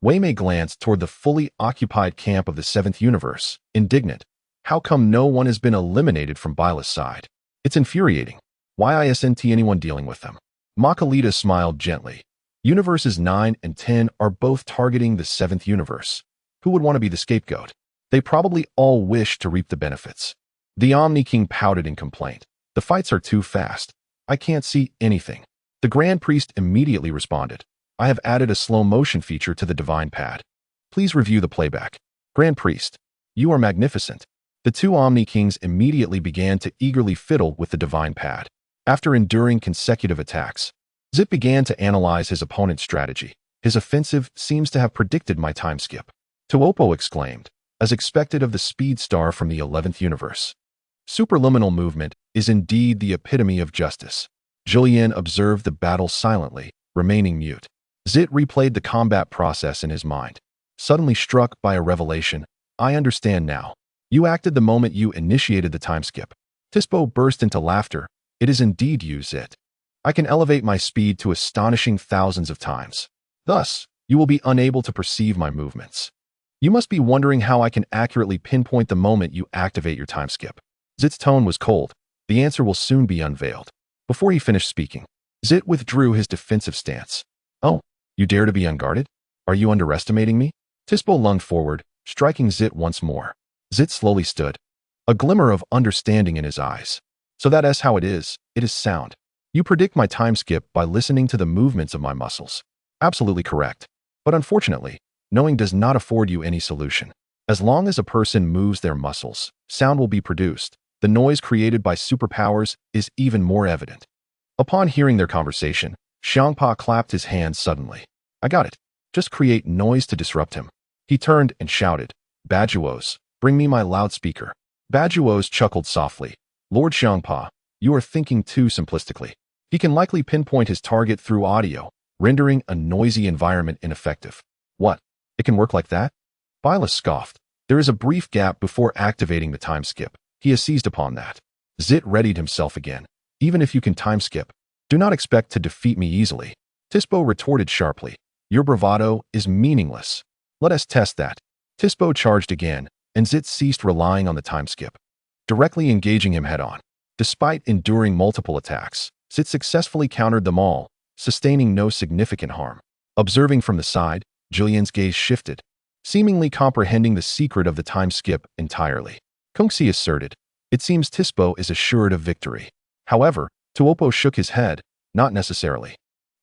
Wei Mei glanced toward the fully occupied camp of the seventh universe, indignant. How come no one has been eliminated from Bila's side? It's infuriating. Why isn't anyone dealing with them? Makalita smiled gently. Universes 9 and 10 are both targeting the seventh universe. Who would want to be the scapegoat? They probably all wish to reap the benefits. The Omni King pouted in complaint. The fights are too fast. I can't see anything. The Grand Priest immediately responded. I have added a slow motion feature to the Divine Pad. Please review the playback. Grand Priest, you are magnificent. The two Omni Kings immediately began to eagerly fiddle with the Divine Pad. After enduring consecutive attacks, Zit began to analyze his opponent's strategy. His offensive seems to have predicted my time skip. Tuopo exclaimed, as expected of the speed star from the 11th universe. Superliminal movement is indeed the epitome of justice. Julien observed the battle silently, remaining mute. Zit replayed the combat process in his mind. Suddenly struck by a revelation, I understand now. You acted the moment you initiated the time skip. Tispo burst into laughter. It is indeed you, Zit. I can elevate my speed to astonishing thousands of times. Thus, you will be unable to perceive my movements. You must be wondering how I can accurately pinpoint the moment you activate your time skip. Zit's tone was cold. The answer will soon be unveiled. Before he finished speaking, Zit withdrew his defensive stance. Oh, you dare to be unguarded? Are you underestimating me? Tispo lunged forward, striking Zit once more. Zit slowly stood, a glimmer of understanding in his eyes. So that is how it is sound. You predict my time skip by listening to the movements of my muscles. Absolutely correct. But unfortunately, knowing does not afford you any solution. As long as a person moves their muscles, sound will be produced. The noise created by superpowers is even more evident. Upon hearing their conversation, Xiangpa clapped his hands suddenly. I got it. Just create noise to disrupt him. He turned and shouted, Bajuos, bring me my loudspeaker. Bajuos chuckled softly. Lord Xiangpa, you are thinking too simplistically. He can likely pinpoint his target through audio, rendering a noisy environment ineffective. What? It can work like that? Bila scoffed. There is a brief gap before activating the time skip. He has seized upon that. Zit readied himself again. Even if you can time skip, do not expect to defeat me easily. Tispo retorted sharply. Your bravado is meaningless. Let us test that. Tispo charged again, and Zit ceased relying on the time skip, directly engaging him head-on. Despite enduring multiple attacks, Zit successfully countered them all, sustaining no significant harm. Observing from the side, Julien's gaze shifted, seemingly comprehending the secret of the time skip entirely. Kungxi asserted, it seems Tispo is assured of victory. However, Tuopo shook his head, not necessarily.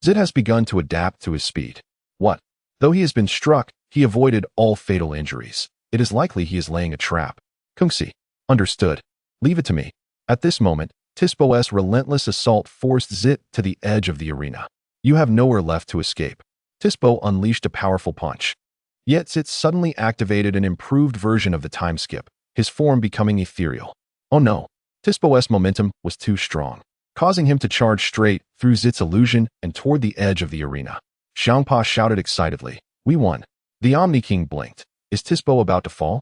Zit has begun to adapt to his speed. What? Though he has been struck, he avoided all fatal injuries. It is likely he is laying a trap. Kungxi. Understood. Leave it to me. At this moment, Tispo's relentless assault forced Zit to the edge of the arena. You have nowhere left to escape. Tispo unleashed a powerful punch. Yet Zit suddenly activated an improved version of the time skip, his form becoming ethereal. Oh no. Tispo's momentum was too strong, causing him to charge straight through Zit's illusion and toward the edge of the arena. Xiangpa shouted excitedly. We won. The Omni King blinked. Is Tispo about to fall?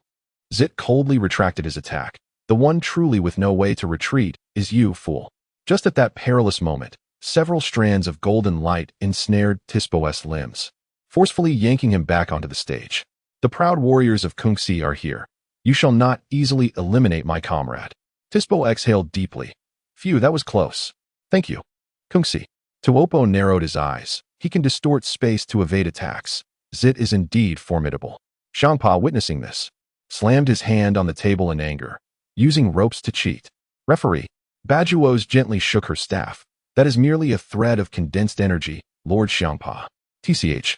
Zit coldly retracted his attack. The one truly with no way to retreat is you, fool. Just at that perilous moment, several strands of golden light ensnared Tispo's limbs, forcefully yanking him back onto the stage. The proud warriors of Kungxi are here. You shall not easily eliminate my comrade. Tispo exhaled deeply. Phew, that was close. Thank you. Kungxi. Tuopo narrowed his eyes. He can distort space to evade attacks. Zit is indeed formidable. Xiangpa, witnessing this, slammed his hand on the table in anger, using ropes to cheat. Referee. Bajuos gently shook her staff. That is merely a thread of condensed energy, Lord Xiangpa. TCH.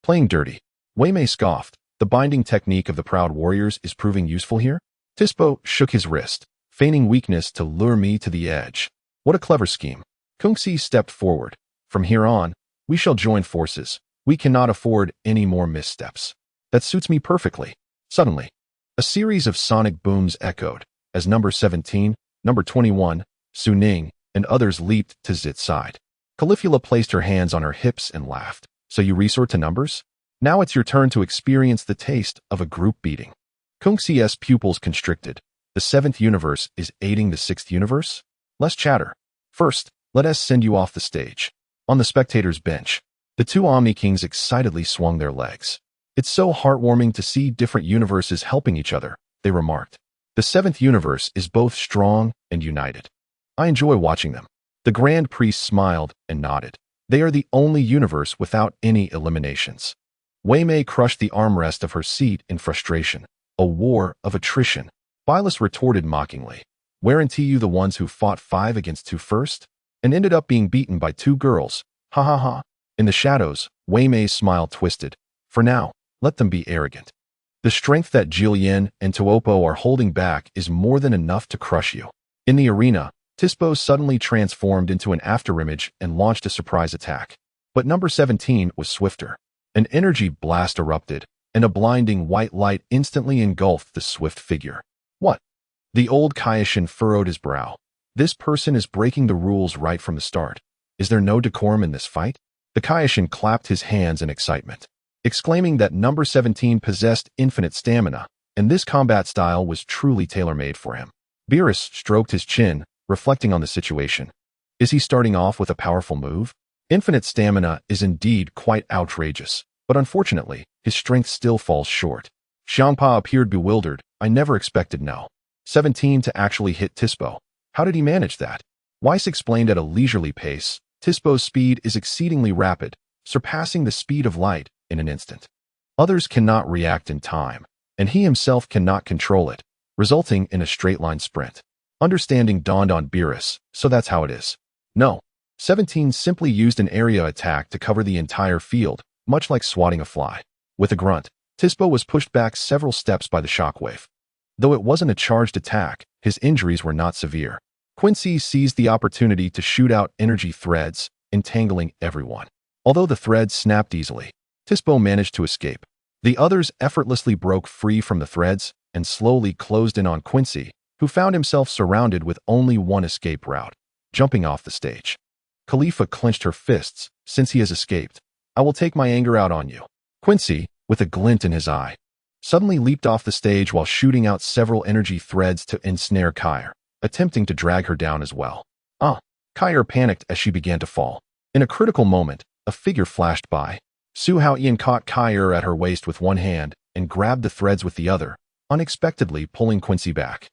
Playing dirty. Wei Mei scoffed. The binding technique of the proud warriors is proving useful here? Tispo shook his wrist, feigning weakness to lure me to the edge. What a clever scheme. Kungxi stepped forward. From here on, we shall join forces. We cannot afford any more missteps. That suits me perfectly. Suddenly, a series of sonic booms echoed, as number 17, number 21, Su Ning, and others leaped to Zit's side. Caligula placed her hands on her hips and laughed. So you resort to numbers? Now it's your turn to experience the taste of a group beating. Kungxi's pupils constricted. The 7th universe is aiding the 6th universe? Less chatter. First, let us send you off the stage. On the spectators' bench, the 2 Omni Kings excitedly swung their legs. It's so heartwarming to see different universes helping each other, they remarked. The 7th universe is both strong and united. I enjoy watching them. The Grand Priest smiled and nodded. They are the only universe without any eliminations. Wei Mei crushed the armrest of her seat in frustration. A war of attrition. Bylus retorted mockingly. Weren't you the ones who fought 5 against 2 first? And ended up being beaten by 2 girls. Ha ha ha. In the shadows, Wei Mei's smile twisted. For now, let them be arrogant. The strength that Jillian and Tuopo are holding back is more than enough to crush you. In the arena, Tispo suddenly transformed into an afterimage and launched a surprise attack. But number 17 was swifter. An energy blast erupted, and a blinding white light instantly engulfed the swift figure. What? The old Kaioshin furrowed his brow. This person is breaking the rules right from the start. Is there no decorum in this fight? The Kaioshin clapped his hands in excitement, exclaiming that number 17 possessed infinite stamina, and this combat style was truly tailor-made for him. Beerus stroked his chin, reflecting on the situation. Is he starting off with a powerful move? Infinite stamina is indeed quite outrageous, but unfortunately, his strength still falls short. Xiangpa appeared bewildered. I never expected no. 17 to actually hit Tispo. How did he manage that? Weiss explained at a leisurely pace. Tispo's speed is exceedingly rapid, surpassing the speed of light in an instant. Others cannot react in time, and he himself cannot control it, resulting in a straight-line sprint. Understanding dawned on Beerus, so that's how it is. No. 17 simply used an area attack to cover the entire field, much like swatting a fly. With a grunt, Tispo was pushed back several steps by the shockwave. Though it wasn't a charged attack, his injuries were not severe. Quincy seized the opportunity to shoot out energy threads, entangling everyone. Although the threads snapped easily, Tispo managed to escape. The others effortlessly broke free from the threads and slowly closed in on Quincy, who found himself surrounded with only one escape route, jumping off the stage. Khalifa clenched her fists. Since he has escaped, I will take my anger out on you. Quincy, with a glint in his eye, suddenly leaped off the stage while shooting out several energy threads to ensnare Kair, attempting to drag her down as well. Kair panicked as she began to fall. In a critical moment, a figure flashed by. Su Haotian caught Kair at her waist with one hand and grabbed the threads with the other, unexpectedly pulling Quincy back.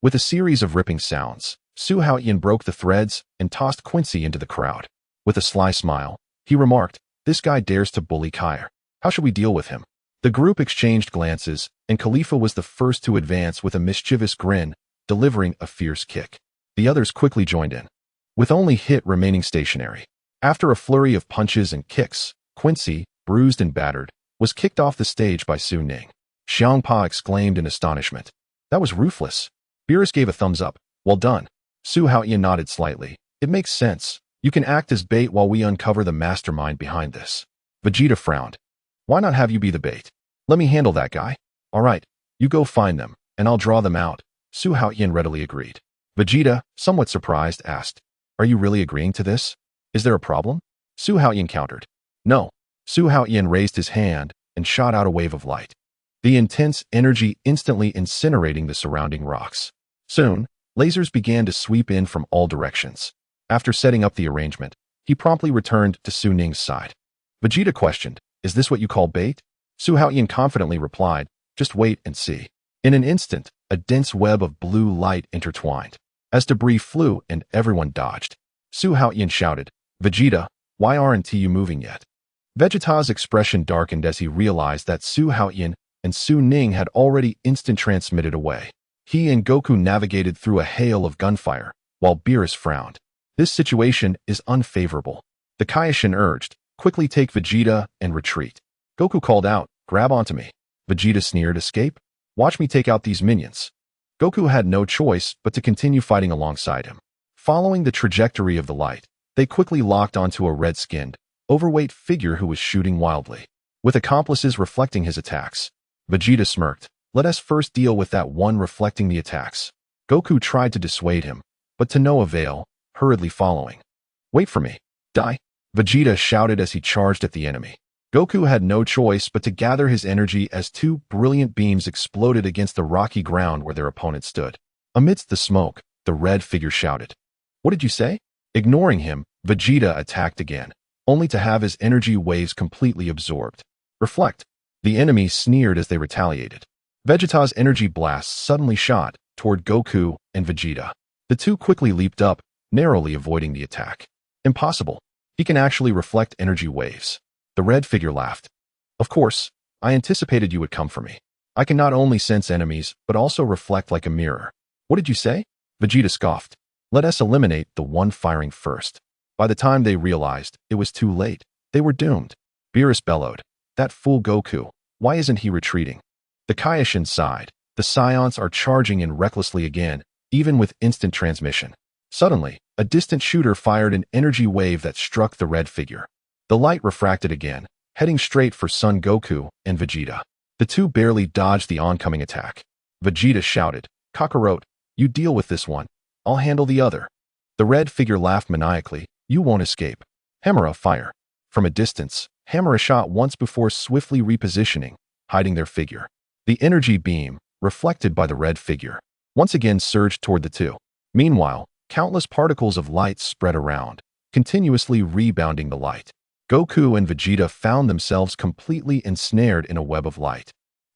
With a series of ripping sounds, Su Haotian broke the threads and tossed Quincy into the crowd. With a sly smile, he remarked, "This guy dares to bully Kair. How should we deal with him?" The group exchanged glances, and Khalifa was the first to advance with a mischievous grin, delivering a fierce kick. The others quickly joined in, with only Hit remaining stationary. After a flurry of punches and kicks, Quincy, bruised and battered, was kicked off the stage by Su Ning. Xiangpa exclaimed in astonishment. That was ruthless. Beerus gave a thumbs up. Well done. Su Haotian nodded slightly. It makes sense. You can act as bait while we uncover the mastermind behind this. Vegeta frowned. Why not have you be the bait? Let me handle that guy. All right, you go find them, and I'll draw them out. Su Haotian readily agreed. Vegeta, somewhat surprised, asked, Are you really agreeing to this? Is there a problem? Su Haotian countered. No. Su Haotian raised his hand and shot out a wave of light, the intense energy instantly incinerating the surrounding rocks. Soon, lasers began to sweep in from all directions. After setting up the arrangement, he promptly returned to Su Ning's side. Vegeta questioned, Is this what you call bait? Su Haotian confidently replied, Just wait and see. In an instant, a dense web of blue light intertwined. As debris flew and everyone dodged, Su Haotian shouted, Vegeta, why aren't you moving yet? Vegeta's expression darkened as he realized that Su Haotian and Su Ning had already instant transmitted away. He and Goku navigated through a hail of gunfire, while Beerus frowned. This situation is unfavorable. The Kaioshin urged, quickly take Vegeta and retreat. Goku called out, grab onto me. Vegeta sneered, escape? Watch me take out these minions. Goku had no choice but to continue fighting alongside him. Following the trajectory of the light, they quickly locked onto a red-skinned, overweight figure who was shooting wildly, with accomplices reflecting his attacks. Vegeta smirked. Let us first deal with that one reflecting the attacks. Goku tried to dissuade him, but to no avail, hurriedly following. Wait for me. Die. Vegeta shouted as he charged at the enemy. Goku had no choice but to gather his energy as two brilliant beams exploded against the rocky ground where their opponent stood. Amidst the smoke, the red figure shouted. What did you say? Ignoring him, Vegeta attacked again, only to have his energy waves completely absorbed. Reflect. The enemy sneered as they retaliated. Vegeta's energy blasts suddenly shot toward Goku and Vegeta. The two quickly leaped up, narrowly avoiding the attack. Impossible. He can actually reflect energy waves. The red figure laughed. Of course, I anticipated you would come for me. I can not only sense enemies, but also reflect like a mirror. What did you say? Vegeta scoffed. Let us eliminate the one firing first. By the time they realized, it was too late. They were doomed. Beerus bellowed. That fool Goku. Why isn't he retreating? The Kaioshin sighed. The Saiyans are charging in recklessly again, even with instant transmission. Suddenly, a distant shooter fired an energy wave that struck the red figure. The light refracted again, heading straight for Son Goku and Vegeta. The two barely dodged the oncoming attack. Vegeta shouted, Kakarot, you deal with this one. I'll handle the other. The red figure laughed maniacally. You won't escape. Hamura, fire. From a distance, Hamura shot once before swiftly repositioning, hiding their figure. The energy beam, reflected by the red figure, once again surged toward the two. Meanwhile, countless particles of light spread around, continuously rebounding the light. Goku and Vegeta found themselves completely ensnared in a web of light.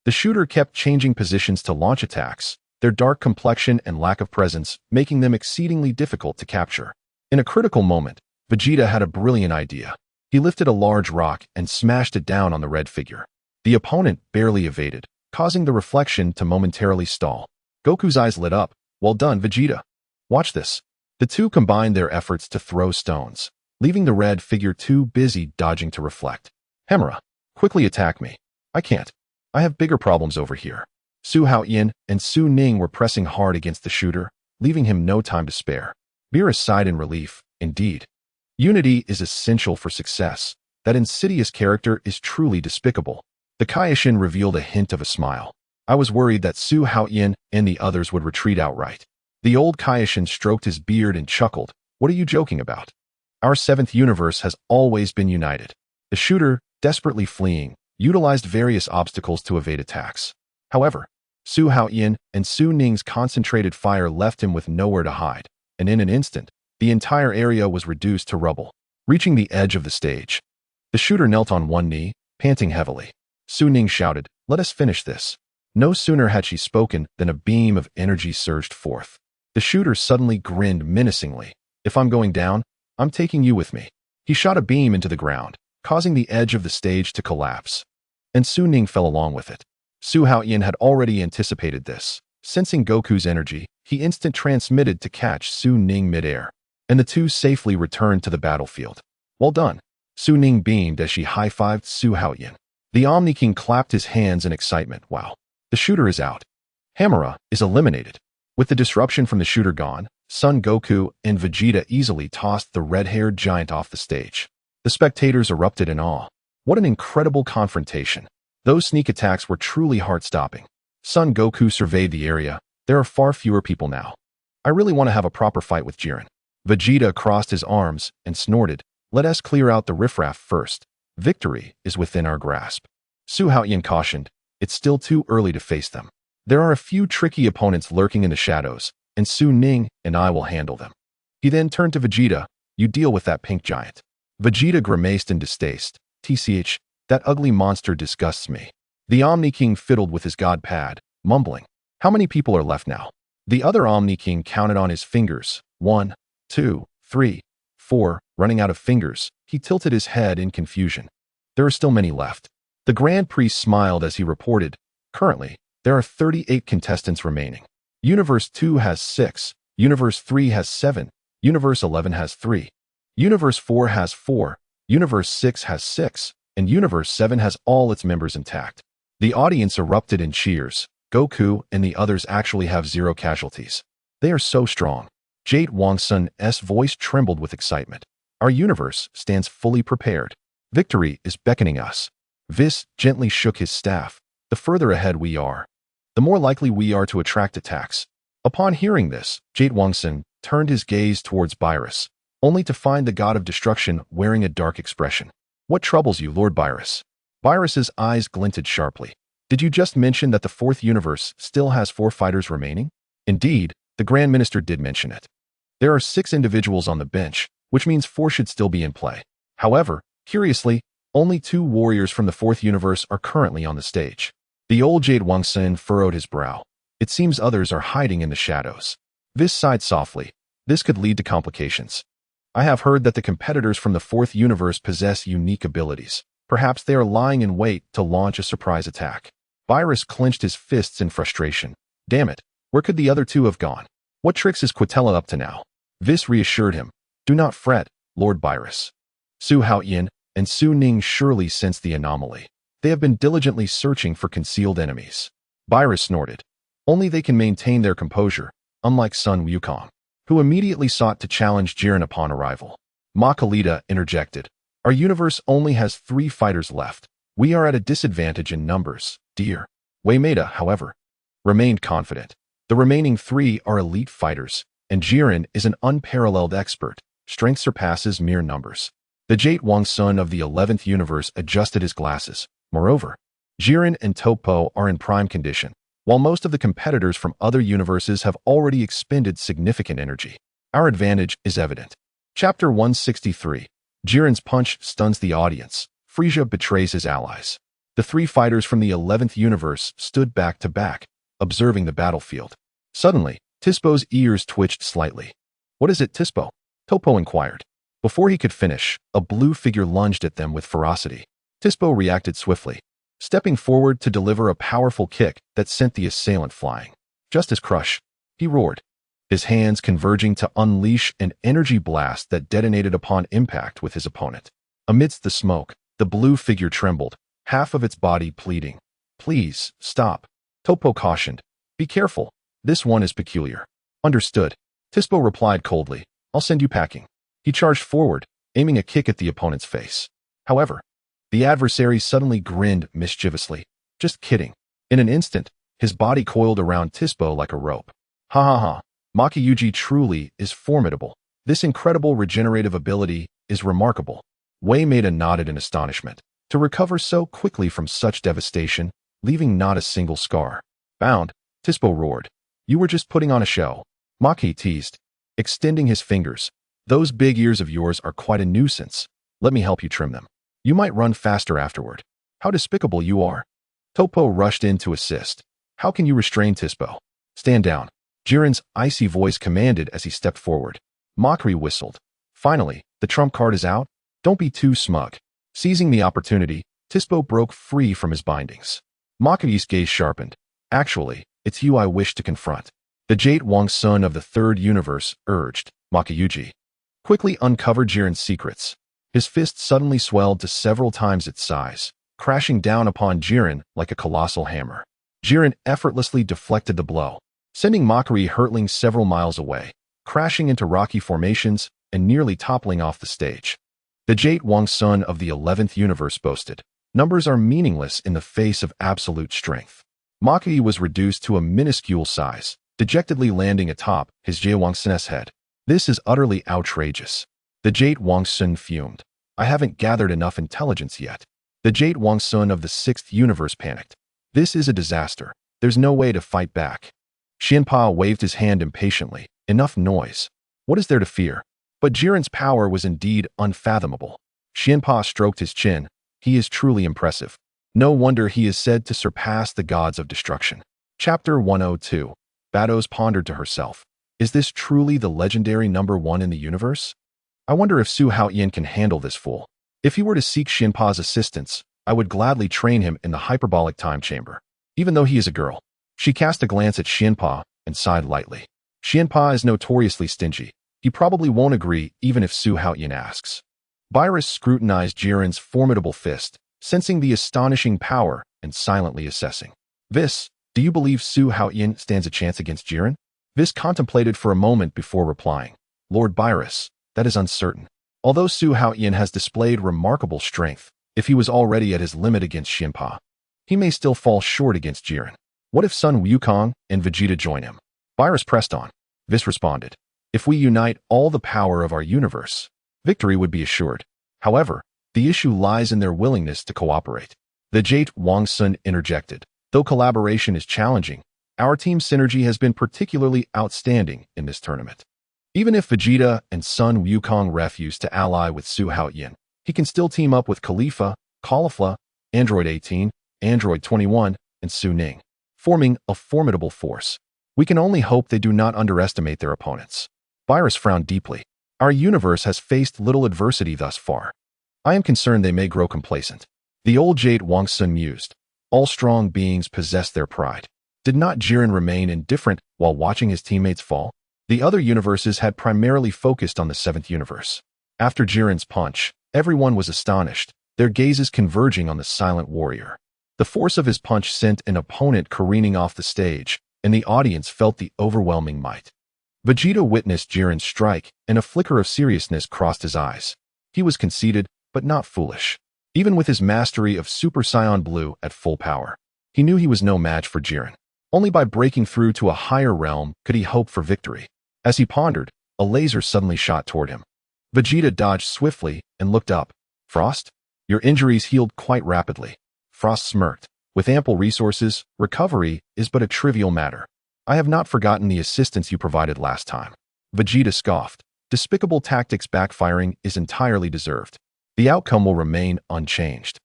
The shooter kept changing positions to launch attacks, their dark complexion and lack of presence making them exceedingly difficult to capture. In a critical moment, Vegeta had a brilliant idea. He lifted a large rock and smashed it down on the red figure. The opponent barely evaded, causing the reflection to momentarily stall. Goku's eyes lit up. Well done, Vegeta. Watch this. The two combined their efforts to throw stones, leaving the red figure too busy dodging to reflect. Hamura, quickly attack me. I can't. I have bigger problems over here. Su Haotian and Su Ning were pressing hard against the shooter, leaving him no time to spare. Beerus sighed in relief. Indeed. Unity is essential for success. That insidious character is truly despicable. The Kaioshin revealed a hint of a smile. I was worried that Su Haotian and the others would retreat outright. The old Kaioshin stroked his beard and chuckled. What are you joking about? Our seventh universe has always been united. The shooter, desperately fleeing, utilized various obstacles to evade attacks. However, Su Haotian and Su Ning's concentrated fire left him with nowhere to hide, and in an instant, the entire area was reduced to rubble. Reaching the edge of the stage, the shooter knelt on one knee, panting heavily. Su Ning shouted, let us finish this. No sooner had she spoken than a beam of energy surged forth. The shooter suddenly grinned menacingly. If I'm going down, I'm taking you with me. He shot a beam into the ground, causing the edge of the stage to collapse. And Su Ning fell along with it. Su Haotian had already anticipated this. Sensing Goku's energy, he instant transmitted to catch Su Ning midair, and the two safely returned to the battlefield. Well done. Su Ning beamed as she high-fived Su Haotian. The Omni King clapped his hands in excitement. Wow. The shooter is out. Hamura is eliminated. With the disruption from the shooter gone, Son Goku and Vegeta easily tossed the red-haired giant off the stage. The spectators erupted in awe. What an incredible confrontation. Those sneak attacks were truly heart-stopping. Son Goku surveyed the area. There are far fewer people now. I really want to have a proper fight with Jiren. Vegeta crossed his arms and snorted. Let us clear out the riffraff first. Victory is within our grasp. Su Haotian cautioned. It's still too early to face them. There are a few tricky opponents lurking in the shadows, and Su Ning and I will handle them. He then turned to Vegeta. You deal with that pink giant. Vegeta grimaced in distaste. TCH, that ugly monster disgusts me. The Omni King fiddled with his god pad, mumbling. How many people are left now? The other Omni King counted on his fingers. 1, 2, 3, 4. Running out of fingers, he tilted his head in confusion. There are still many left. The Grand Priest smiled as he reported. Currently, there are 38 contestants remaining. Universe 2 has 6, Universe 3 has 7, Universe 11 has 3. Universe 4 has 4. Universe 6 has 6. And Universe 7 has all its members intact. The audience erupted in cheers. Goku and the others actually have 0 casualties. They are so strong. Jade Wangsun's voice trembled with excitement. Our universe stands fully prepared. Victory is beckoning us. Vis gently shook his staff. The further ahead we are, the more likely we are to attract attacks. Upon hearing this, Jade Wangsun turned his gaze towards Beerus, only to find the god of destruction wearing a dark expression. What troubles you, Lord Beerus? Beerus's eyes glinted sharply. Did you just mention that the 4th universe still has 4 fighters remaining? Indeed, the Grand Minister did mention it. There are 6 individuals on the bench, which means 4 should still be in play. However, curiously, only 2 warriors from the 4th universe are currently on the stage. The old Jade Wangsun furrowed his brow. It seems others are hiding in the shadows. Vis sighed softly. This could lead to complications. I have heard that the competitors from the 4th universe possess unique abilities. Perhaps they are lying in wait to launch a surprise attack. Beerus clenched his fists in frustration. Damn it, where could the other 2 have gone? What tricks is Quitella up to now? Vis reassured him. Do not fret, Lord Beerus. Su Haotian and Su Ning surely sensed the anomaly. They have been diligently searching for concealed enemies. Beerus snorted. Only they can maintain their composure, unlike Sun Wukong, who immediately sought to challenge Jiren upon arrival. Ma Khalida interjected. Our universe only has 3 fighters left. We are at a disadvantage in numbers, dear. Wei Meta, however, remained confident. The remaining 3 are elite fighters, and Jiren is an unparalleled expert. Strength surpasses mere numbers. The Jade Wangsun of the 11th universe adjusted his glasses. Moreover, Jiren and Topo are in prime condition, while most of the competitors from other universes have already expended significant energy. Our advantage is evident. Chapter 163. Jiren's punch stuns the audience. Frieza betrays his allies. The 3 fighters from the 11th universe stood back to back, observing the battlefield. Suddenly, Tispo's ears twitched slightly. What is it, Tispo? Topo inquired. Before he could finish, a blue figure lunged at them with ferocity. Tispo reacted swiftly, stepping forward to deliver a powerful kick that sent the assailant flying. Just as crush, he roared, his hands converging to unleash an energy blast that detonated upon impact with his opponent. Amidst the smoke, the blue figure trembled, half of its body pleading. Please, stop. Topo cautioned. Be careful. This one is peculiar. Understood. Tispo replied coldly. I'll send you packing. He charged forward, aiming a kick at the opponent's face. However, the adversary suddenly grinned mischievously. Just kidding. In an instant, his body coiled around Tispo like a rope. Ha ha ha. Makiyuji truly is formidable. This incredible regenerative ability is remarkable. Wei Meta nodded in astonishment. To recover so quickly from such devastation, leaving not a single scar. Bound, Tispo roared. You were just putting on a show. Maki teased, extending his fingers. Those big ears of yours are quite a nuisance. Let me help you trim them. You might run faster afterward. How despicable you are. Topo rushed in to assist. How can you restrain Tispo? Stand down. Jiren's icy voice commanded as he stepped forward. Mockery whistled. Finally, the trump card is out? Don't be too smug. Seizing the opportunity, Tispo broke free from his bindings. Maki's gaze sharpened. Actually, it's you I wish to confront. The Jade Wangsun of the 3rd universe urged. Makiyuji quickly uncovered Jiren's secrets. His fist suddenly swelled to several times its size, crashing down upon Jiren like a colossal hammer. Jiren effortlessly deflected the blow, sending Mockery hurtling several miles away, crashing into rocky formations and nearly toppling off the stage. The Jade Wangsun of the 11th universe boasted, numbers are meaningless in the face of absolute strength. Maki was reduced to a minuscule size, dejectedly landing atop his Jade Wangsun's head. This is utterly outrageous. The Jade Wangsun fumed. I haven't gathered enough intelligence yet. The Jade Wangsun of the 6th universe panicked. This is a disaster. There's no way to fight back. Xianpa waved his hand impatiently. Enough noise. What is there to fear? But Jiren's power was indeed unfathomable. Xianpa stroked his chin. He is truly impressive. No wonder he is said to surpass the gods of destruction. Chapter 102. Batos pondered to herself. Is this truly the legendary number 1 in the universe? I wonder if Su Haotian can handle this fool. If he were to seek Xianpa's assistance, I would gladly train him in the hyperbolic time chamber. Even though he is a girl. She cast a glance at Xianpa and sighed lightly. Xianpa is notoriously stingy. He probably won't agree even if Su Haotian asks. Virus scrutinized Jiren's formidable fist, sensing the astonishing power and silently assessing. Vis, do you believe Su Haotian stands a chance against Jiren? Vis contemplated for a moment before replying. Lord Virus, that is uncertain. Although Su Haotian has displayed remarkable strength, if he was already at his limit against Shenpa, he may still fall short against Jiren. What if Sun Wukong and Vegeta join him? Virus pressed on. Vis responded. If we unite all the power of our universe, victory would be assured. However, the issue lies in their willingness to cooperate. The Jade Wang Sun interjected. Though collaboration is challenging, our team's synergy has been particularly outstanding in this tournament. Even if Vegeta and Sun Wukong refuse to ally with Su Haotian, he can still team up with Khalifa, Caulifla, Android 18, Android 21, and Su Ning, forming a formidable force. We can only hope they do not underestimate their opponents. Virus frowned deeply. Our universe has faced little adversity thus far. I am concerned they may grow complacent. The old Jade Wang Sun mused. All strong beings possess their pride. Did not Jiren remain indifferent while watching his teammates fall? The other universes had primarily focused on the seventh universe. After Jiren's punch, everyone was astonished, their gazes converging on the silent warrior. The force of his punch sent an opponent careening off the stage, and the audience felt the overwhelming might. Vegeta witnessed Jiren's strike, and a flicker of seriousness crossed his eyes. He was conceited, but not foolish. Even with his mastery of Super Saiyan Blue at full power, he knew he was no match for Jiren. Only by breaking through to a higher realm could he hope for victory. As he pondered, a laser suddenly shot toward him. Vegeta dodged swiftly and looked up. Frost? Your injuries healed quite rapidly. Frost smirked. With ample resources, recovery is but a trivial matter. I have not forgotten the assistance you provided last time. Vegeta scoffed. Despicable tactics backfiring is entirely deserved. The outcome will remain unchanged.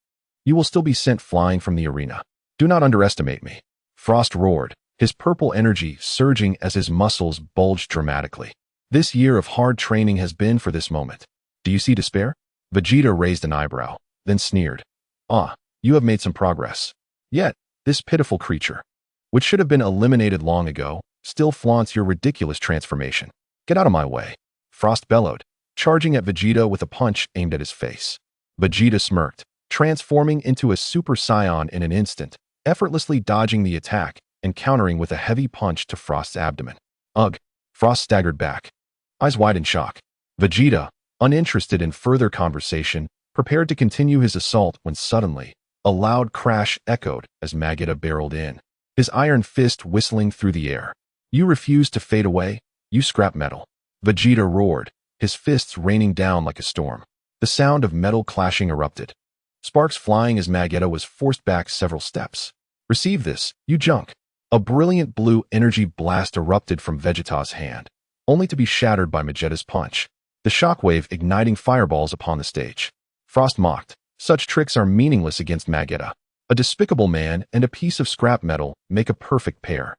You will still be sent flying from the arena. Do not underestimate me. Frost roared, his purple energy surging as his muscles bulged dramatically. This year of hard training has been for this moment. Do you see despair? Vegeta raised an eyebrow, then sneered. Ah, you have made some progress. Yet, this pitiful creature, which should have been eliminated long ago, still flaunts your ridiculous transformation. Get out of my way. Frost bellowed, charging at Vegeta with a punch aimed at his face. Vegeta smirked, transforming into a Super Saiyan in an instant, effortlessly dodging the attack and countering with a heavy punch to Frost's abdomen. Ugh! Frost staggered back, eyes wide in shock. Vegeta, uninterested in further conversation, prepared to continue his assault when suddenly, a loud crash echoed as Vegeta barreled in, his iron fist whistling through the air. You refuse to fade away, you scrap metal. Vegeta roared, his fists raining down like a storm. The sound of metal clashing erupted, sparks flying as Vegeta was forced back several steps. Receive this, you junk. A brilliant blue energy blast erupted from Vegeta's hand, only to be shattered by Vegeta's punch, the shockwave igniting fireballs upon the stage. Frost mocked, such tricks are meaningless against Vegeta. A despicable man and a piece of scrap metal make a perfect pair.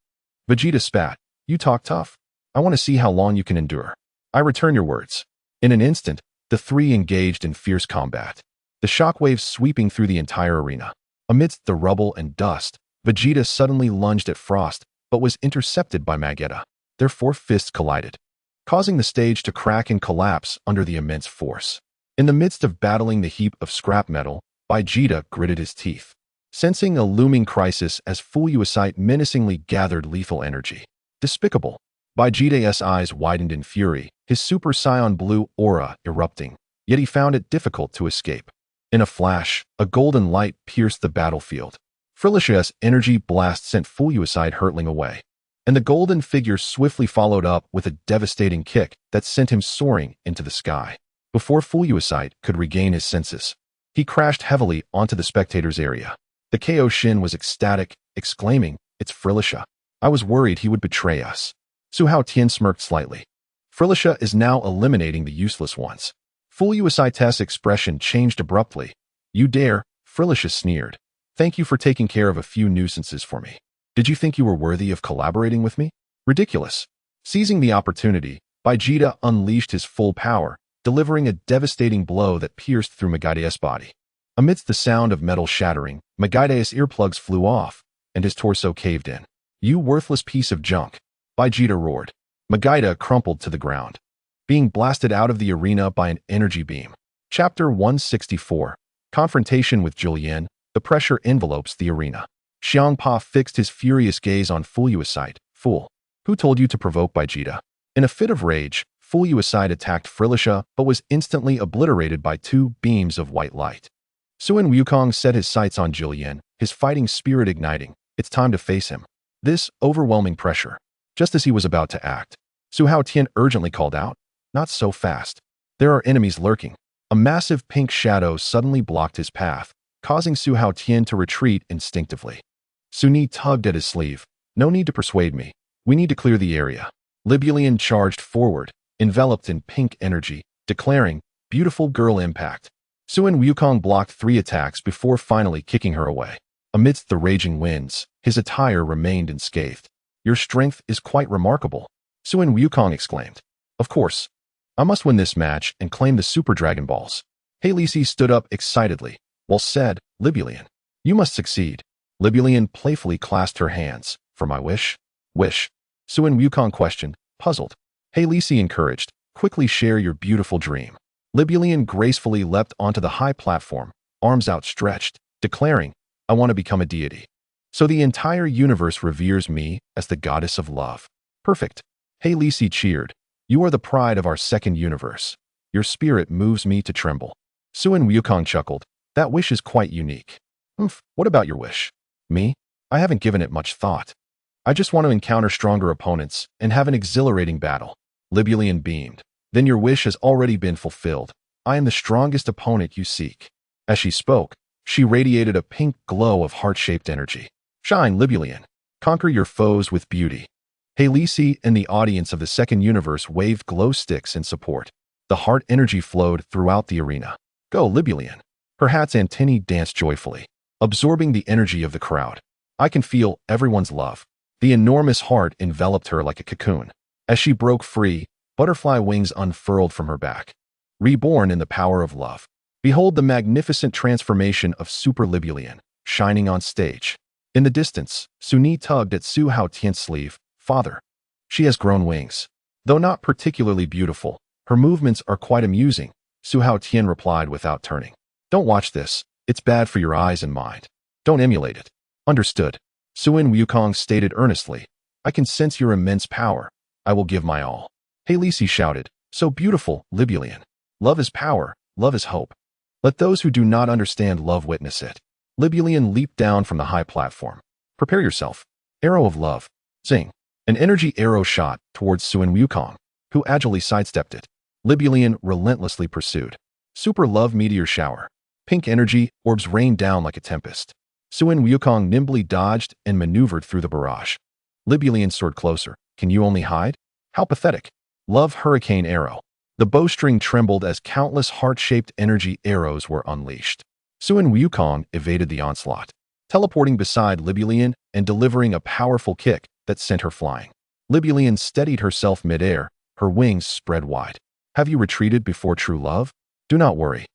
Vegeta spat, you talk tough. I want to see how long you can endure. I return your words. In an instant, the three engaged in fierce combat, the shockwaves sweeping through the entire arena. Amidst the rubble and dust, Vegeta suddenly lunged at Frost, but was intercepted by Vegeta. Their four fists collided, causing the stage to crack and collapse under the immense force. In the midst of battling the heap of scrap metal, Vegeta gritted his teeth, sensing a looming crisis as Full Uesite menacingly gathered lethal energy. Despicable. Vegeta's eyes widened in fury, his Super Saiyan Blue aura erupting, yet he found it difficult to escape. In a flash, a golden light pierced the battlefield. Frilicia's energy blast sent Full Uesite hurtling away, and the golden figure swiftly followed up with a devastating kick that sent him soaring into the sky. Before Full Uesite could regain his senses, he crashed heavily onto the spectators' area. The KO Shin was ecstatic, exclaiming, "It's Frilicia. I was worried he would betray us." Su Haotian smirked slightly. Frilicia is now eliminating the useless ones. Full Uesite's expression changed abruptly. You dare? Frilicia sneered. Thank you for taking care of a few nuisances for me. Did you think you were worthy of collaborating with me? Ridiculous. Seizing the opportunity, Vegeta unleashed his full power, delivering a devastating blow that pierced through Vegeta's body. Amidst the sound of metal shattering, Vegeta's earplugs flew off, and his torso caved in. You worthless piece of junk. Vegeta roared. Vegeta crumpled to the ground, being blasted out of the arena by an energy beam. Chapter 164. Confrontation with Julian. The pressure envelopes the arena. Xiangpa fixed his furious gaze on Full Yuicide. Fool. Who told you to provoke Vegeta? In a fit of rage, Full Yuicide attacked Frilisha but was instantly obliterated by two beams of white light. Suin Wukong set his sights on Julian, his fighting spirit igniting. It's time to face him. This overwhelming pressure. Just as he was about to act, Su Haotian urgently called out, "Not so fast. There are enemies lurking." A massive pink shadow suddenly blocked his path, causing Su Haotian to retreat instinctively. Su Ni tugged at his sleeve. "No need to persuade me. We need to clear the area." Libulian charged forward, enveloped in pink energy, declaring, "Beautiful girl impact." Suin Wukong blocked 3 attacks before finally kicking her away. Amidst the raging winds, his attire remained unscathed. "Your strength is quite remarkable," Suin Wukong exclaimed. "Of course. I must win this match and claim the Super Dragon Balls." Halisi stood up excitedly. "Well said, Libulian. You must succeed." Libulian playfully clasped her hands. "For my wish?" "Wish?" Suin Wukong questioned, puzzled. Halisi encouraged, "Quickly share your beautiful dream." Libulian gracefully leapt onto the high platform, arms outstretched, declaring, "I want to become a deity. So the entire universe reveres me as the goddess of love." "Perfect." Halisi cheered. "You are the pride of our second universe. Your spirit moves me to tremble." Suin Wukong chuckled. "That wish is quite unique." What about your wish?" "Me? I haven't given it much thought. I just want to encounter stronger opponents and have an exhilarating battle." Libulian beamed. "Then your wish has already been fulfilled. I am the strongest opponent you seek." As she spoke, she radiated a pink glow of heart-shaped energy. "Shine, Libulian. Conquer your foes with beauty." Halisi and the audience of the second universe waved glow sticks in support. The heart energy flowed throughout the arena. "Go, Libulian." Her hat's antennae danced joyfully, absorbing the energy of the crowd. "I can feel everyone's love." The enormous heart enveloped her like a cocoon. As she broke free, butterfly wings unfurled from her back. Reborn in the power of love. Behold the magnificent transformation of Super Libulian, shining on stage. In the distance, Su Ni tugged at Su Haotian's sleeve. "Father, she has grown wings." Though not particularly beautiful, her movements are quite amusing, Su Haotian replied without turning. "Don't watch this. It's bad for your eyes and mind. Don't emulate it." "Understood." Suin Wukong stated earnestly. "I can sense your immense power. I will give my all." Halisi shouted, "So beautiful, Libulian. Love is power, love is hope. Let those who do not understand love witness it." Libulian leaped down from the high platform. "Prepare yourself. Arrow of love. Zing." An energy arrow shot towards Suin Wukong, who agilely sidestepped it. Libulian relentlessly pursued. Super love meteor shower. Pink energy orbs rained down like a tempest. Suin Wukong nimbly dodged and maneuvered through the barrage. Libulian soared closer. "Can you only hide? How pathetic." Love hurricane arrow. The bowstring trembled as countless heart-shaped energy arrows were unleashed. Suin Wukong evaded the onslaught, teleporting beside Libulian and delivering a powerful kick that sent her flying. Libulian steadied herself mid-air, her wings spread wide. "Have you retreated before true love? Do not worry.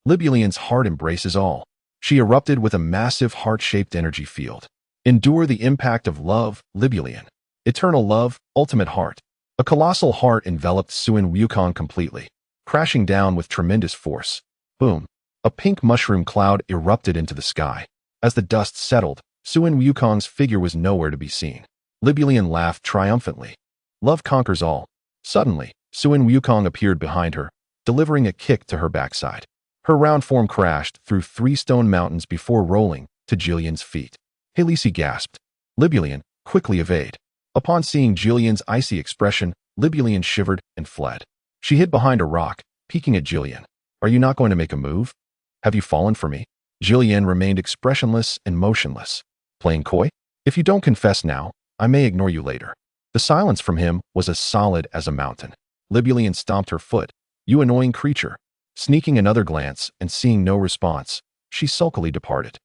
Libulian's heart embraces all." She erupted with a massive heart-shaped energy field. "Endure the impact of love, Libulian. Eternal love, ultimate heart." A colossal heart enveloped Suin Wukong completely, crashing down with tremendous force. Boom. A pink mushroom cloud erupted into the sky. As the dust settled, Suin Wukong's figure was nowhere to be seen. Libulian laughed triumphantly. Love conquers all. Suddenly, Suin Wukong appeared behind her, delivering a kick to her backside. Her round form crashed through 3 stone mountains before rolling to Jillian's feet. Halisi gasped. "Libulian, quickly evade." Upon seeing Jillian's icy expression, Libulian shivered and fled. She hid behind a rock, peeking at Jillian. "Are you not going to make a move? Have you fallen for me?" Jillian remained expressionless and motionless. "Playing coy? If you don't confess now, I may ignore you later." The silence from him was as solid as a mountain. Libulian stomped her foot. "You annoying creature." Sneaking another glance and seeing no response, she sulkily departed.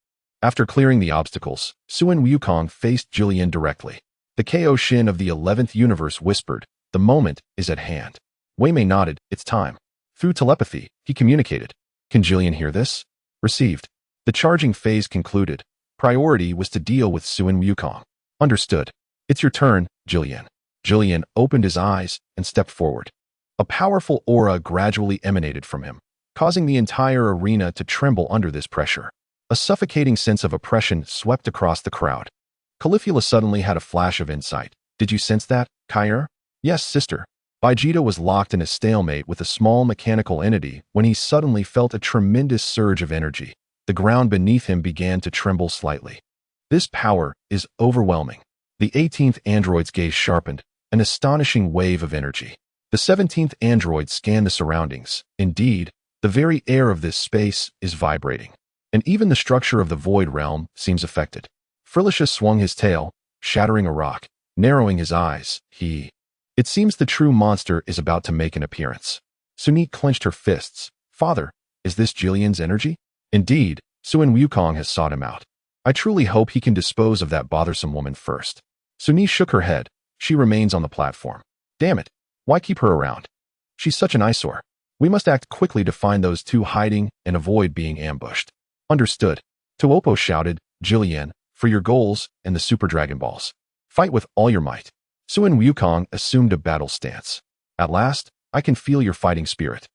After clearing the obstacles, Suin Wukong faced Jillian directly. The KO Shin of the 11th universe whispered, "The moment is at hand." Wei Mei nodded, "It's time." Through telepathy, he communicated. Can Jillian hear this? Received. The charging phase concluded. Priority was to deal with Suin Wukong. Understood. It's your turn, Jillian. Jillian opened his eyes and stepped forward. A powerful aura gradually emanated from him, causing the entire arena to tremble under this pressure. A suffocating sense of oppression swept across the crowd. Caulifla suddenly had a flash of insight. Did you sense that, Kair? Yes, sister. Vegeta was locked in a stalemate with a small mechanical entity when he suddenly felt a tremendous surge of energy. The ground beneath him began to tremble slightly. This power is overwhelming. The 18th android's gaze sharpened, an astonishing wave of energy. The 17th android scanned the surroundings. Indeed, the very air of this space is vibrating, and even the structure of the void realm seems affected. Frilicious swung his tail, shattering a rock, narrowing his eyes. It seems the true monster is about to make an appearance. Sunit clenched her fists. Father, is this Jillian's energy? Indeed, Sun Wukong has sought him out. I truly hope he can dispose of that bothersome woman first. Sunit shook her head. She remains on the platform. Damn it. Why keep her around? She's such an eyesore. We must act quickly to find those two hiding and avoid being ambushed. Understood. Tuopo shouted, Jillian, for your goals and the Super Dragon Balls. Fight with all your might. Sun Wukong assumed a battle stance. At last, I can feel your fighting spirit.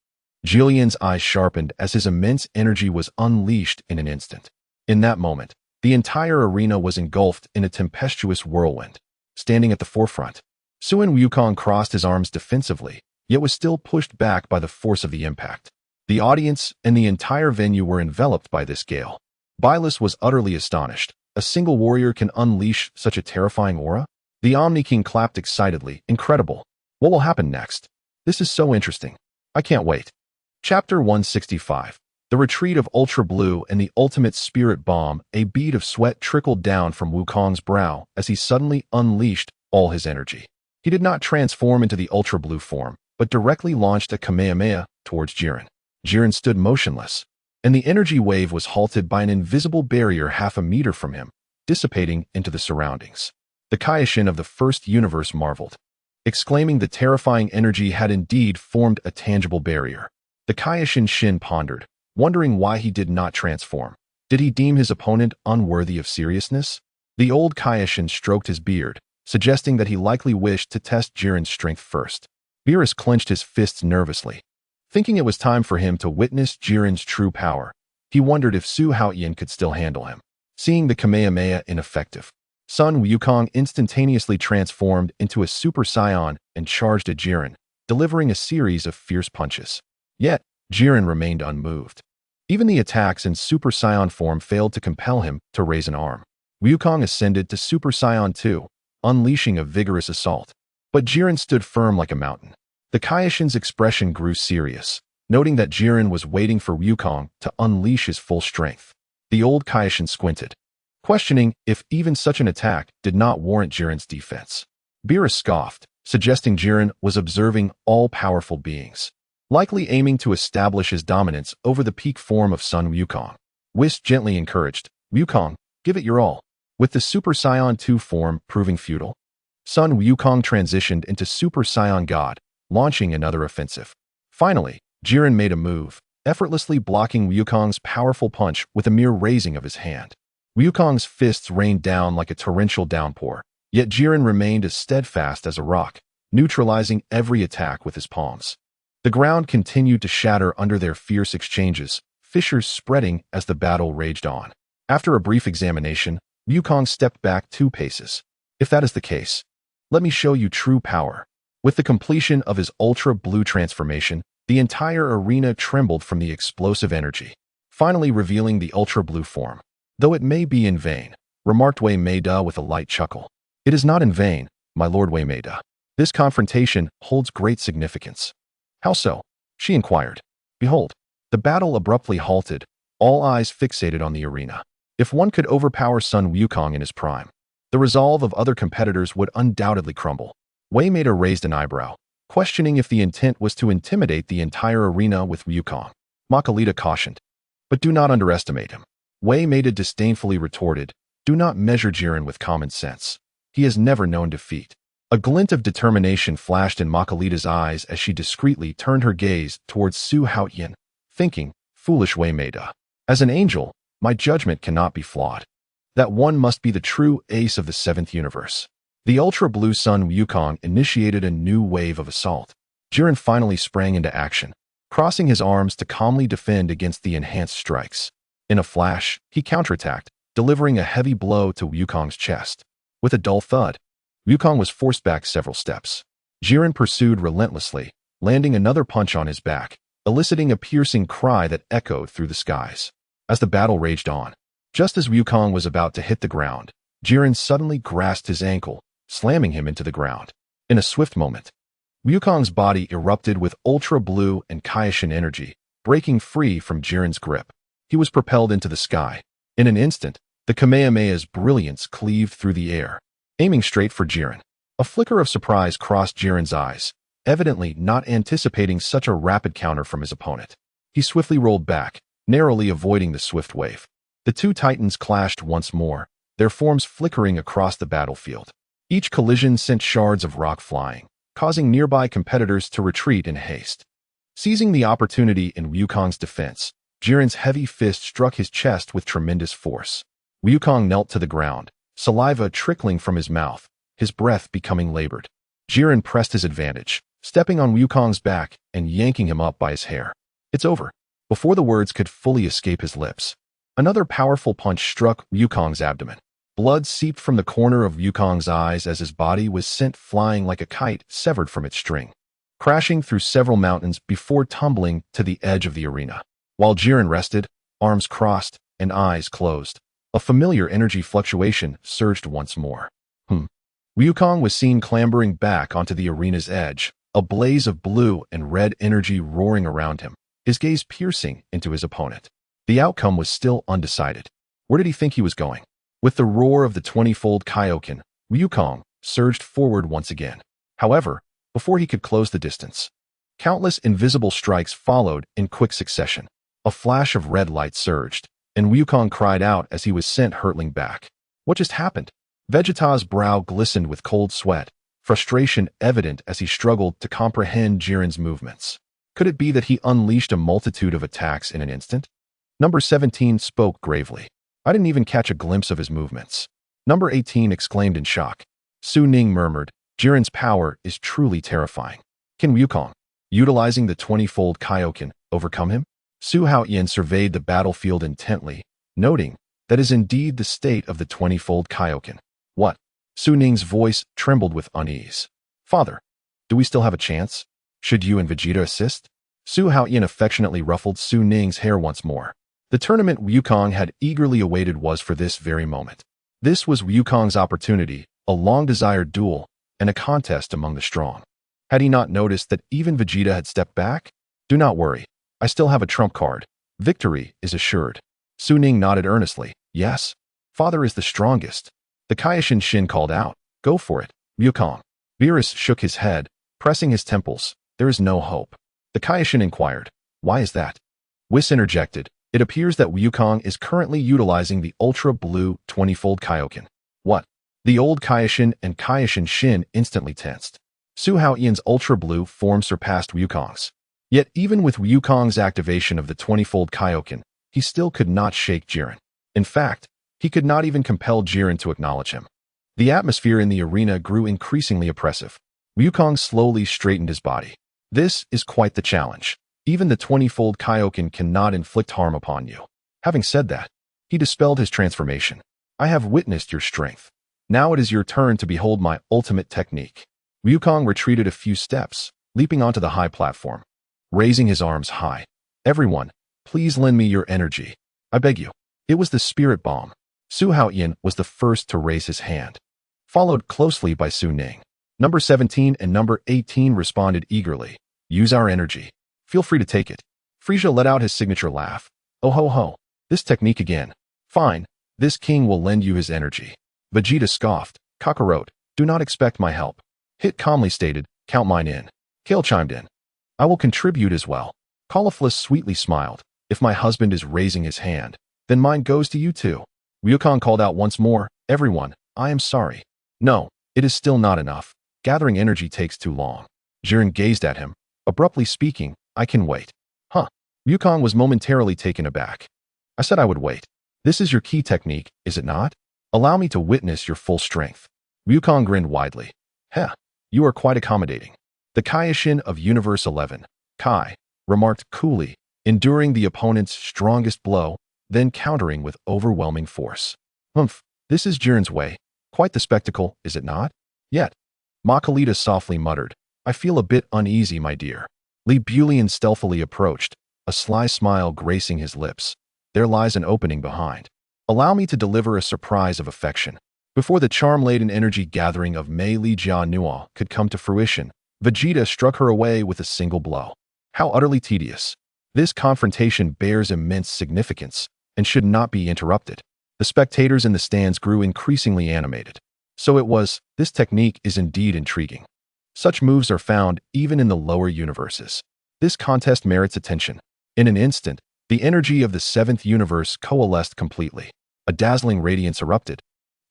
Jillian's eyes sharpened as his immense energy was unleashed in an instant. In that moment, the entire arena was engulfed in a tempestuous whirlwind. Standing at the forefront, Sun Wukong crossed his arms defensively, yet was still pushed back by the force of the impact. The audience and the entire venue were enveloped by this gale. Bylus was utterly astonished. A single warrior can unleash such a terrifying aura? The Omni King clapped excitedly. Incredible. What will happen next? This is so interesting. I can't wait. Chapter 165. The Retreat of Ultra Blue and the Ultimate Spirit Bomb. A bead of sweat trickled down from Wukong's brow as he suddenly unleashed all his energy. He did not transform into the Ultra Blue form, but directly launched a Kamehameha towards Jiren. Jiren stood motionless, and the energy wave was halted by an invisible barrier half a meter from him, dissipating into the surroundings. The Kaioshin of the first universe marveled, exclaiming the terrifying energy had indeed formed a tangible barrier. The Kaioshin Shin pondered, wondering why he did not transform. Did he deem his opponent unworthy of seriousness? The old Kaioshin stroked his beard, suggesting that he likely wished to test Jiren's strength first. Beerus clenched his fists nervously, thinking it was time for him to witness Jiren's true power. He wondered if Su Haotian could still handle him. Seeing the Kamehameha ineffective, Sun Wukong instantaneously transformed into a Super Saiyan and charged at Jiren, delivering a series of fierce punches. Yet, Jiren remained unmoved. Even the attacks in Super Saiyan form failed to compel him to raise an arm. Wukong ascended to Super Saiyan 2, unleashing a vigorous assault. But Jiren stood firm like a mountain. The Kaioshin's expression grew serious, noting that Jiren was waiting for Wukong to unleash his full strength. The old Kaioshin squinted, questioning if even such an attack did not warrant Jiren's defense. Beerus scoffed, suggesting Jiren was observing all-powerful beings, likely aiming to establish his dominance over the peak form of Sun Wukong. Whis gently encouraged, Wukong, give it your all. With the Super Saiyan 2 form proving futile, Sun Wukong transitioned into Super Saiyan God, launching another offensive. Finally, Jiren made a move, effortlessly blocking Wukong's powerful punch with a mere raising of his hand. Wukong's fists rained down like a torrential downpour, yet Jiren remained as steadfast as a rock, neutralizing every attack with his palms. The ground continued to shatter under their fierce exchanges, fissures spreading as the battle raged on. After a brief examination, Wukong stepped back 2 paces. If that is the case, let me show you true power. With the completion of his Ultra Blue transformation, the entire arena trembled from the explosive energy, finally revealing the Ultra Blue form. Though it may be in vain, remarked Wei Meida with a light chuckle. It is not in vain, my lord Wei Meida. This confrontation holds great significance. How so? She inquired. Behold, the battle abruptly halted, all eyes fixated on the arena. If one could overpower Sun Wukong in his prime, the resolve of other competitors would undoubtedly crumble. Wei Meida raised an eyebrow, questioning if the intent was to intimidate the entire arena with Wukong. Makalita cautioned, but do not underestimate him. Wei Meida disdainfully retorted, do not measure Jiren with common sense. He has never known defeat. A glint of determination flashed in Makalita's eyes as she discreetly turned her gaze towards Su Haotian, thinking, foolish Wei Meida. As an angel, my judgment cannot be flawed. That one must be the true ace of the 7th universe. The Ultra Blue Sun Wukong initiated a new wave of assault. Jiren finally sprang into action, crossing his arms to calmly defend against the enhanced strikes. In a flash, he counterattacked, delivering a heavy blow to Wukong's chest. With a dull thud, Wukong was forced back several steps. Jiren pursued relentlessly, landing another punch on his back, eliciting a piercing cry that echoed through the skies. As the battle raged on, just as Wukong was about to hit the ground, Jiren suddenly grasped his ankle, slamming him into the ground. In a swift moment, Wukong's body erupted with ultra-blue and Kaioshin energy, breaking free from Jiren's grip. He was propelled into the sky. In an instant, the Kamehameha's brilliance cleaved through the air, aiming straight for Jiren. A flicker of surprise crossed Jiren's eyes, evidently not anticipating such a rapid counter from his opponent. He swiftly rolled back, narrowly avoiding the swift wave. The two titans clashed once more, their forms flickering across the battlefield. Each collision sent shards of rock flying, causing nearby competitors to retreat in haste. Seizing the opportunity in Wukong's defense, Jiren's heavy fist struck his chest with tremendous force. Wukong knelt to the ground, saliva trickling from his mouth, his breath becoming labored. Jiren pressed his advantage, stepping on Wukong's back and yanking him up by his hair. "It's over." Before the words could fully escape his lips, another powerful punch struck Wukong's abdomen. Blood seeped from the corner of Wukong's eyes as his body was sent flying like a kite severed from its string, crashing through several mountains before tumbling to the edge of the arena. While Jiren rested, arms crossed and eyes closed, a familiar energy fluctuation surged once more. Wukong was seen clambering back onto the arena's edge, a blaze of blue and red energy roaring around him, his gaze piercing into his opponent. The outcome was still undecided. Where did he think he was going? With the roar of the 20-fold Kaioken, Wukong surged forward once again. However, before he could close the distance, countless invisible strikes followed in quick succession. A flash of red light surged, and Wukong cried out as he was sent hurtling back. What just happened? Vegeta's brow glistened with cold sweat, frustration evident as he struggled to comprehend Jiren's movements. Could it be that he unleashed a multitude of attacks in an instant? Number 17 spoke gravely. I didn't even catch a glimpse of his movements. Number 18 exclaimed in shock. Su Ning murmured, Jiren's power is truly terrifying. Can Wukong, utilizing the 20-fold Kaioken, overcome him? Su Haotian surveyed the battlefield intently, noting that is indeed the state of the 20-fold Kaioken. What? Su Ning's voice trembled with unease. Father, do we still have a chance? Should you and Vegeta assist? Su Haotian affectionately ruffled Su Ning's hair once more. The tournament Wukong had eagerly awaited was for this very moment. This was Wukong's opportunity, a long-desired duel, and a contest among the strong. Had he not noticed that even Vegeta had stepped back? Do not worry, I still have a trump card. Victory is assured. Su Ning nodded earnestly. Yes, father is the strongest. The Kaioshin Shin called out. Go for it, Wukong. Beerus shook his head, pressing his temples. There is no hope. The Kaioshin inquired. Why is that? Whis interjected. It appears that Wukong is currently utilizing the ultra-blue 20-fold Kaioken. What? The old Kaioshin and Kaioshin Shin instantly tensed. Su Haotian's ultra-blue form surpassed Wukong's. Yet even with Wukong's activation of the 20-fold Kaioken, he still could not shake Jiren. In fact, he could not even compel Jiren to acknowledge him. The atmosphere in the arena grew increasingly oppressive. Wukong slowly straightened his body. This is quite the challenge. Even the 20-fold Kaioken cannot inflict harm upon you. Having said that, he dispelled his transformation. I have witnessed your strength. Now it is your turn to behold my ultimate technique. Wukong retreated a few steps, leaping onto the high platform, raising his arms high. Everyone, please lend me your energy. I beg you. It was the spirit bomb. Su Haotian was the first to raise his hand, followed closely by Su Ning. Number 17 and number 18 responded eagerly. Use our energy. Feel free to take it. Frieza let out his signature laugh. Oh ho ho. This technique again. Fine. This king will lend you his energy. Vegeta scoffed. Kakarot, do not expect my help. Hit calmly stated, count mine in. Kale chimed in. I will contribute as well. Caulifla sweetly smiled. If my husband is raising his hand, then mine goes to you too. Wukong called out once more, everyone, I am sorry. No, it is still not enough. Gathering energy takes too long. Jiren gazed at him, abruptly speaking, I can wait. Huh. Wukong was momentarily taken aback. I said I would wait. This is your key technique, is it not? Allow me to witness your full strength. Wukong grinned widely. Heh, you are quite accommodating. The Kaioshin of Universe 11, Kai, remarked coolly, enduring the opponent's strongest blow, then countering with overwhelming force. Humph, this is Jiren's way. Quite the spectacle, is it not? Yet, Makalita softly muttered, I feel a bit uneasy, my dear. Li Bulian stealthily approached, a sly smile gracing his lips. There lies an opening behind. Allow me to deliver a surprise of affection. Before the charm-laden energy gathering of Mei Li Jia Nua could come to fruition, Vegeta struck her away with a single blow. How utterly tedious. This confrontation bears immense significance and should not be interrupted. The spectators in the stands grew increasingly animated. So it was, this technique is indeed intriguing. Such moves are found even in the lower universes. This contest merits attention. In an instant, the energy of the seventh universe coalesced completely. A dazzling radiance erupted,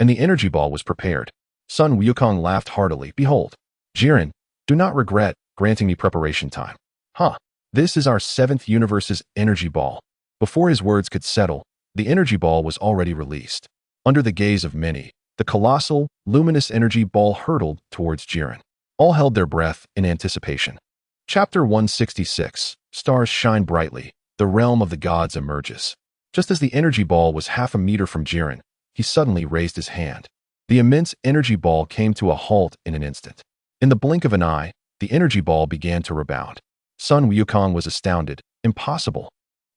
and the energy ball was prepared. Sun Wukong laughed heartily. Behold, Jiren, do not regret granting me preparation time. This is our seventh universe's energy ball. Before his words could settle, the energy ball was already released. Under the gaze of many, the colossal, luminous energy ball hurtled towards Jiren. All held their breath in anticipation. Chapter 166, Stars Shine Brightly, the realm of the gods emerges. Just as the energy ball was half a meter from Jiren, he suddenly raised his hand. The immense energy ball came to a halt in an instant. In the blink of an eye, the energy ball began to rebound. Sun Wukong was astounded. Impossible.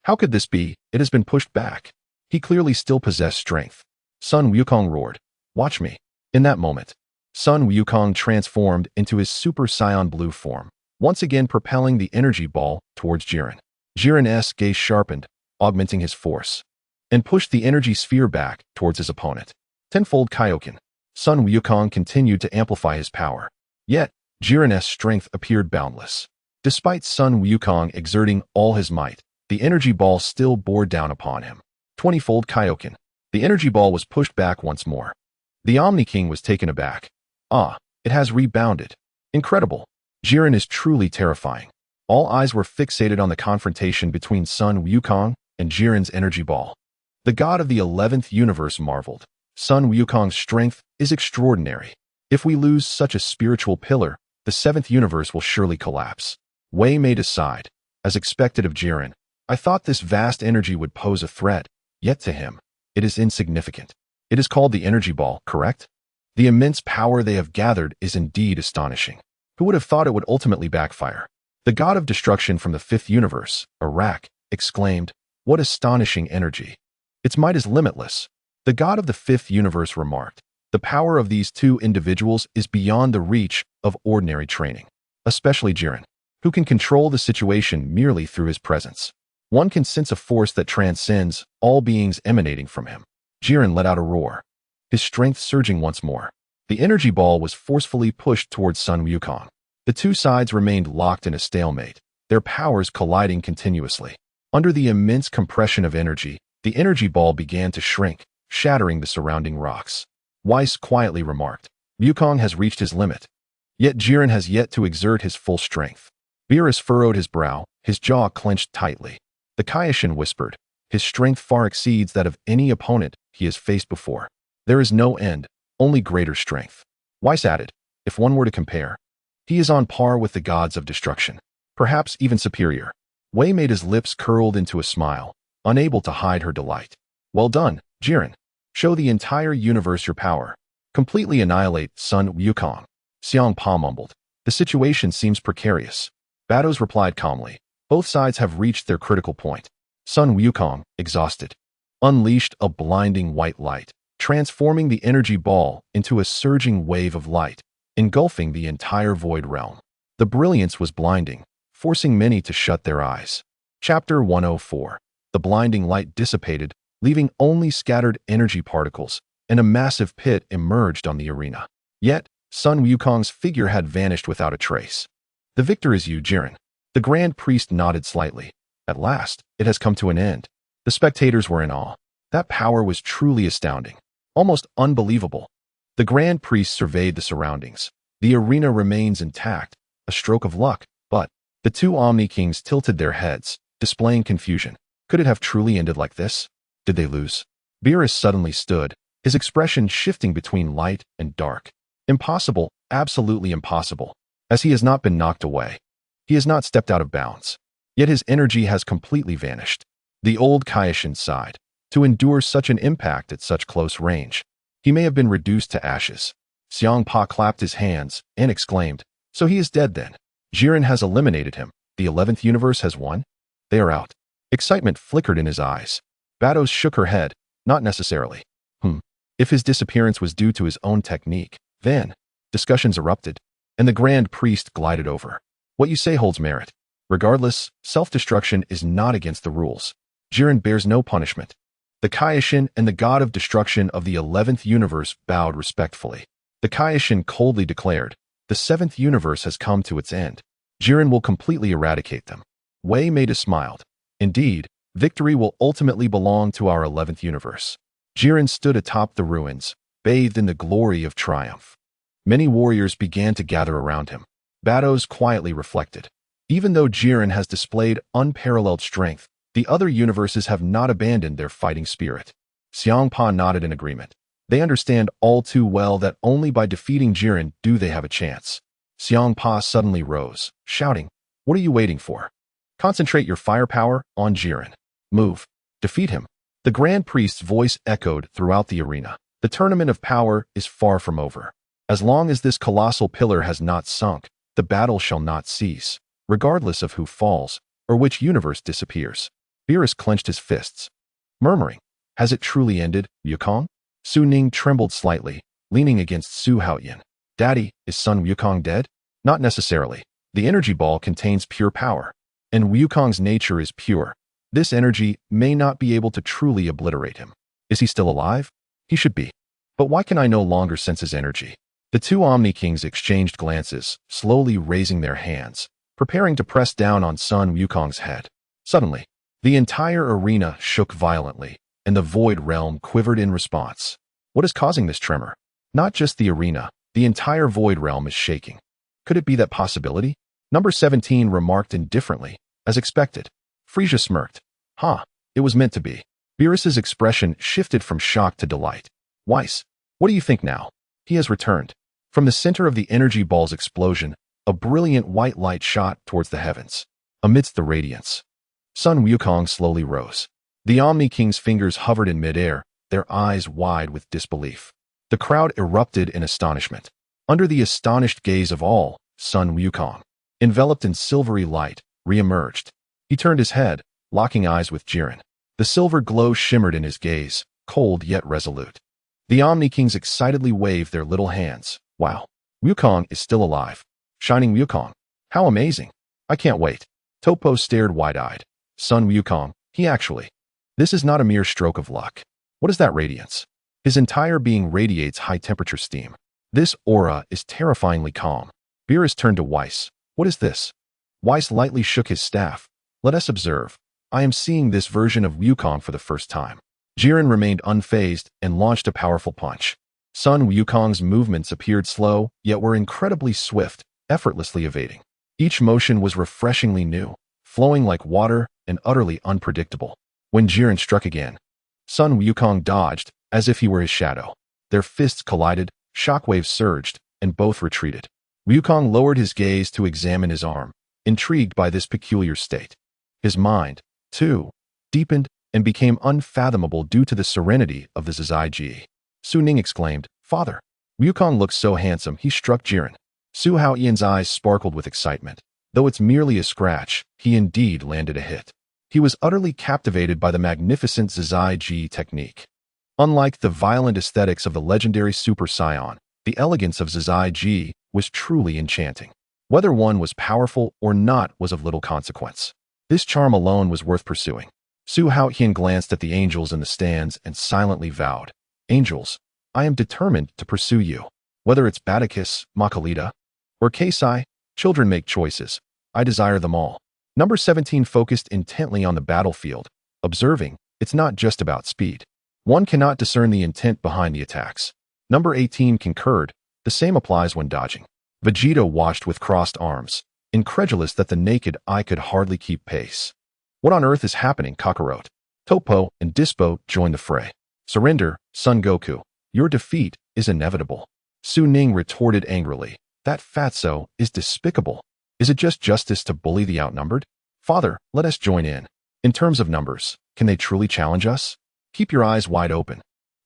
How could this be? It has been pushed back. He clearly still possessed strength. Sun Wukong roared, watch me. In that moment, Sun Wukong transformed into his Super Saiyan Blue form, once again propelling the energy ball towards Jiren. Jiren's gaze sharpened, augmenting his force, and pushed the energy sphere back towards his opponent. Tenfold Kaioken. Sun Wukong continued to amplify his power. Yet, Jiren's strength appeared boundless. Despite Sun Wukong exerting all his might, the energy ball still bore down upon him. 20-fold Kaioken. The energy ball was pushed back once more. The Omni King was taken aback. It has rebounded. Incredible. Jiren is truly terrifying. All eyes were fixated on the confrontation between Sun Wukong and Jiren's energy ball. The god of the 11th universe marveled. Sun Wukong's strength is extraordinary. If we lose such a spiritual pillar, the 7th universe will surely collapse. Wei made a sigh. As expected of Jiren, I thought this vast energy would pose a threat, yet to him, it is insignificant. It is called the energy ball, correct? The immense power they have gathered is indeed astonishing. Who would have thought it would ultimately backfire? The god of destruction from the 5th universe, Arak, exclaimed, what astonishing energy. Its might is limitless. The god of the 5th universe remarked, the power of these two individuals is beyond the reach of ordinary training, especially Jiren, who can control the situation merely through his presence. One can sense a force that transcends all beings emanating from him. Jiren let out a roar, his strength surging once more. The energy ball was forcefully pushed towards Sun Wukong. The two sides remained locked in a stalemate, their powers colliding continuously. Under the immense compression of energy, the energy ball began to shrink, shattering the surrounding rocks. Weiss quietly remarked, Wukong has reached his limit. Yet Jiren has yet to exert his full strength. Beerus furrowed his brow, his jaw clenched tightly. The Kaioshin whispered, his strength far exceeds that of any opponent he has faced before. There is no end, only greater strength. Weiss added, if one were to compare, he is on par with the gods of destruction, perhaps even superior. Wei made his lips curled into a smile, unable to hide her delight. Well done, Jiren. Show the entire universe your power. Completely annihilate Sun Wukong. Xiang Pa mumbled. The situation seems precarious. Batos replied calmly. Both sides have reached their critical point. Sun Wukong, exhausted, unleashed a blinding white light, transforming the energy ball into a surging wave of light, engulfing the entire void realm. The brilliance was blinding, forcing many to shut their eyes. Chapter 104. The blinding light dissipated, leaving only scattered energy particles, and a massive pit emerged on the arena. Yet, Sun Wukong's figure had vanished without a trace. The victor is you, Jiren. The Grand Priest nodded slightly. At last, it has come to an end. The spectators were in awe. That power was truly astounding, almost unbelievable. The Grand Priest surveyed the surroundings. The arena remains intact, a stroke of luck, but the two Omni Kings tilted their heads, displaying confusion. Could it have truly ended like this? Did they lose? Beerus suddenly stood, his expression shifting between light and dark. Impossible, absolutely impossible. as he has not been knocked away. He has not stepped out of bounds. Yet his energy has completely vanished. The old Kaioshin sighed. To endure such an impact at such close range, he may have been reduced to ashes. Xiangpa clapped his hands and exclaimed, "So he is dead then. Jiren has eliminated him. The 11th universe has won? They are out." Excitement flickered in his eyes. Batos shook her head. Not necessarily. If his disappearance was due to his own technique, then discussions erupted, and the Grand Priest glided over. What you say holds merit. Regardless, self-destruction is not against the rules. Jiren bears no punishment. The Kaioshin and the god of destruction of the 11th universe bowed respectfully. The Kaioshin coldly declared, "The 7th universe has come to its end. Jiren will completely eradicate them." Wei Maida smiled. "Indeed, victory will ultimately belong to our 11th universe." Jiren stood atop the ruins, bathed in the glory of triumph. Many warriors began to gather around him. Batos quietly reflected. Even though Jiren has displayed unparalleled strength, the other universes have not abandoned their fighting spirit. Xiangpa nodded in agreement. They understand all too well that only by defeating Jiren do they have a chance. Xiangpa suddenly rose, shouting, "What are you waiting for? Concentrate your firepower on Jiren. Move. Defeat him." The Grand Priest's voice echoed throughout the arena. The tournament of power is far from over. As long as this colossal pillar has not sunk, the battle shall not cease, regardless of who falls or which universe disappears. Beerus clenched his fists, murmuring, "Has it truly ended, Wukong?" Su Ning trembled slightly, leaning against Su Haotian. "Daddy, is son Wukong dead?" "Not necessarily. The energy ball contains pure power, and Wukong's nature is pure. This energy may not be able to truly obliterate him. Is he still alive? He should be. But why can I no longer sense his energy?" The two Omni Kings exchanged glances, slowly raising their hands, preparing to press down on Sun Wukong's head. Suddenly, the entire arena shook violently, and the Void Realm quivered in response. What is causing this tremor? Not just the arena, the entire Void Realm is shaking. Could it be that possibility? Number 17 remarked indifferently, as expected. Frisia smirked. It was meant to be. Beerus's expression shifted from shock to delight. "Weiss, what do you think now?" He has returned. From the center of the energy ball's explosion, a brilliant white light shot towards the heavens. Amidst the radiance, Sun Wukong slowly rose. The Omni King's fingers hovered in midair, their eyes wide with disbelief. The crowd erupted in astonishment. Under the astonished gaze of all, Sun Wukong, enveloped in silvery light, re-emerged. He turned his head, locking eyes with Jiren. The silver glow shimmered in his gaze, cold yet resolute. The Omni Kings excitedly waved their little hands. "Wow, Wukong is still alive. Shining Wukong. How amazing. I can't wait." Topo stared wide-eyed. "Sun Wukong, he actually. This is not a mere stroke of luck. What is that radiance?" His entire being radiates high-temperature steam. This aura is terrifyingly calm. Beerus turned to Weiss. "What is this?" Weiss lightly shook his staff. "Let us observe. I am seeing this version of Wukong for the first time." Jiren remained unfazed and launched a powerful punch. Sun Wukong's movements appeared slow, yet were incredibly swift, effortlessly evading. Each motion was refreshingly new, flowing like water and utterly unpredictable. When Jiren struck again, Sun Wukong dodged, as if he were his shadow. Their fists collided, shockwaves surged, and both retreated. Wukong lowered his gaze to examine his arm, intrigued by this peculiar state. His mind, too, deepened and became unfathomable due to the serenity of the Zizai Ji. Su Ning exclaimed, "Father!" Wukong looked so handsome he struck Jiren. Su Haotian's eyes sparkled with excitement. Though it's merely a scratch, he indeed landed a hit. He was utterly captivated by the magnificent Zizai Ji technique. Unlike the violent aesthetics of the legendary Super Saiyan, the elegance of Zizai Ji was truly enchanting. Whether one was powerful or not was of little consequence. This charm alone was worth pursuing. Su Haotian glanced at the angels in the stands and silently vowed, "Angels, I am determined to pursue you. Whether it's Baticus, Makalita, or Keisai, children make choices. I desire them all." Number 17 focused intently on the battlefield, observing, it's not just about speed. One cannot discern the intent behind the attacks. Number 18 concurred, the same applies when dodging. Vegeta watched with crossed arms, incredulous that the naked eye could hardly keep pace. "What on earth is happening, Kakarot?" Topo and Dispo joined the fray. "Surrender, Son Goku. Your defeat is inevitable." Su Ning retorted angrily. That fatso is despicable. Is it just justice to bully the outnumbered? Father, let us join in. In terms of numbers, can they truly challenge us? Keep your eyes wide open.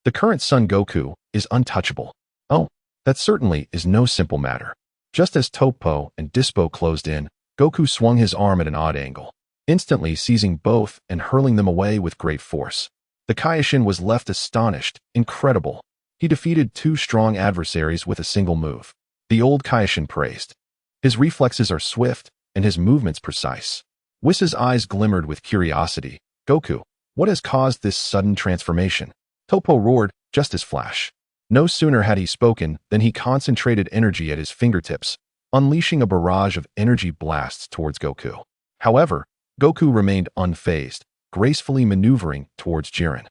The current Son Goku is untouchable. Oh, that certainly is no simple matter. Just as Toppo and Dispo closed in, Goku swung his arm at an odd angle, instantly seizing both and hurling them away with great force. The Kaioshin was left astonished. Incredible. He defeated two strong adversaries with a single move. The old Kaioshin praised. His reflexes are swift, and his movements precise. Whis' eyes glimmered with curiosity. Goku, what has caused this sudden transformation? Toppo roared, just as flash. No sooner had he spoken than he concentrated energy at his fingertips, unleashing a barrage of energy blasts towards Goku. However, Goku remained unfazed, gracefully maneuvering towards Jiren,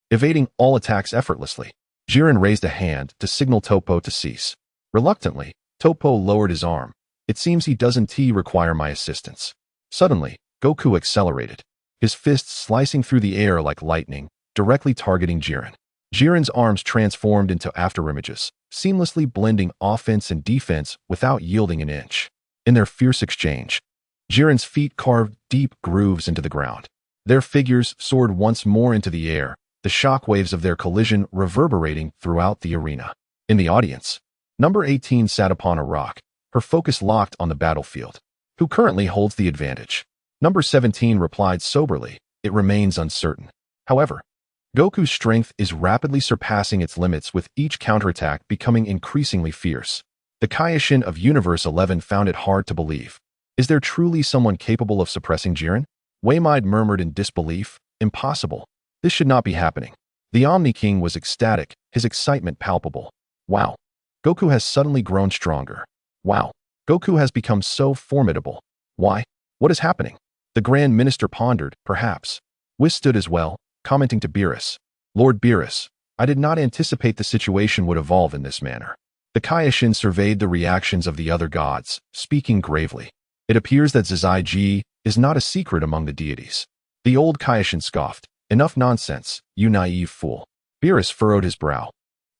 evading all attacks effortlessly. Jiren raised a hand to signal Toppo to cease. Reluctantly, Toppo lowered his arm. It seems he doesn't require my assistance. Suddenly, Goku accelerated, his fists slicing through the air like lightning, directly targeting Jiren. Jiren's arms transformed into afterimages, seamlessly blending offense and defense without yielding an inch. In their fierce exchange, Jiren's feet carved deep grooves into the ground. Their figures soared once more into the air, the shockwaves of their collision reverberating throughout the arena. In the audience, number 18 sat upon a rock, her focus locked on the battlefield. Who currently holds the advantage? Number 17 replied soberly, it remains uncertain. However, Goku's strength is rapidly surpassing its limits with each counterattack becoming increasingly fierce. The Kaioshin of Universe 11 found it hard to believe. Is there truly someone capable of suppressing Jiren? Waymide murmured in disbelief. Impossible. This should not be happening. The Omni King was ecstatic, his excitement palpable. Wow. Goku has suddenly grown stronger. Wow. Goku has become so formidable. Why? What is happening? The Grand Minister pondered, perhaps. Whis stood as well, commenting to Beerus. Lord Beerus, I did not anticipate the situation would evolve in this manner. The Kaioshin surveyed the reactions of the other gods, speaking gravely. It appears that Zizai Ji is not a secret among the deities. The old Kaioshin scoffed. Enough nonsense, you naive fool. Beerus furrowed his brow.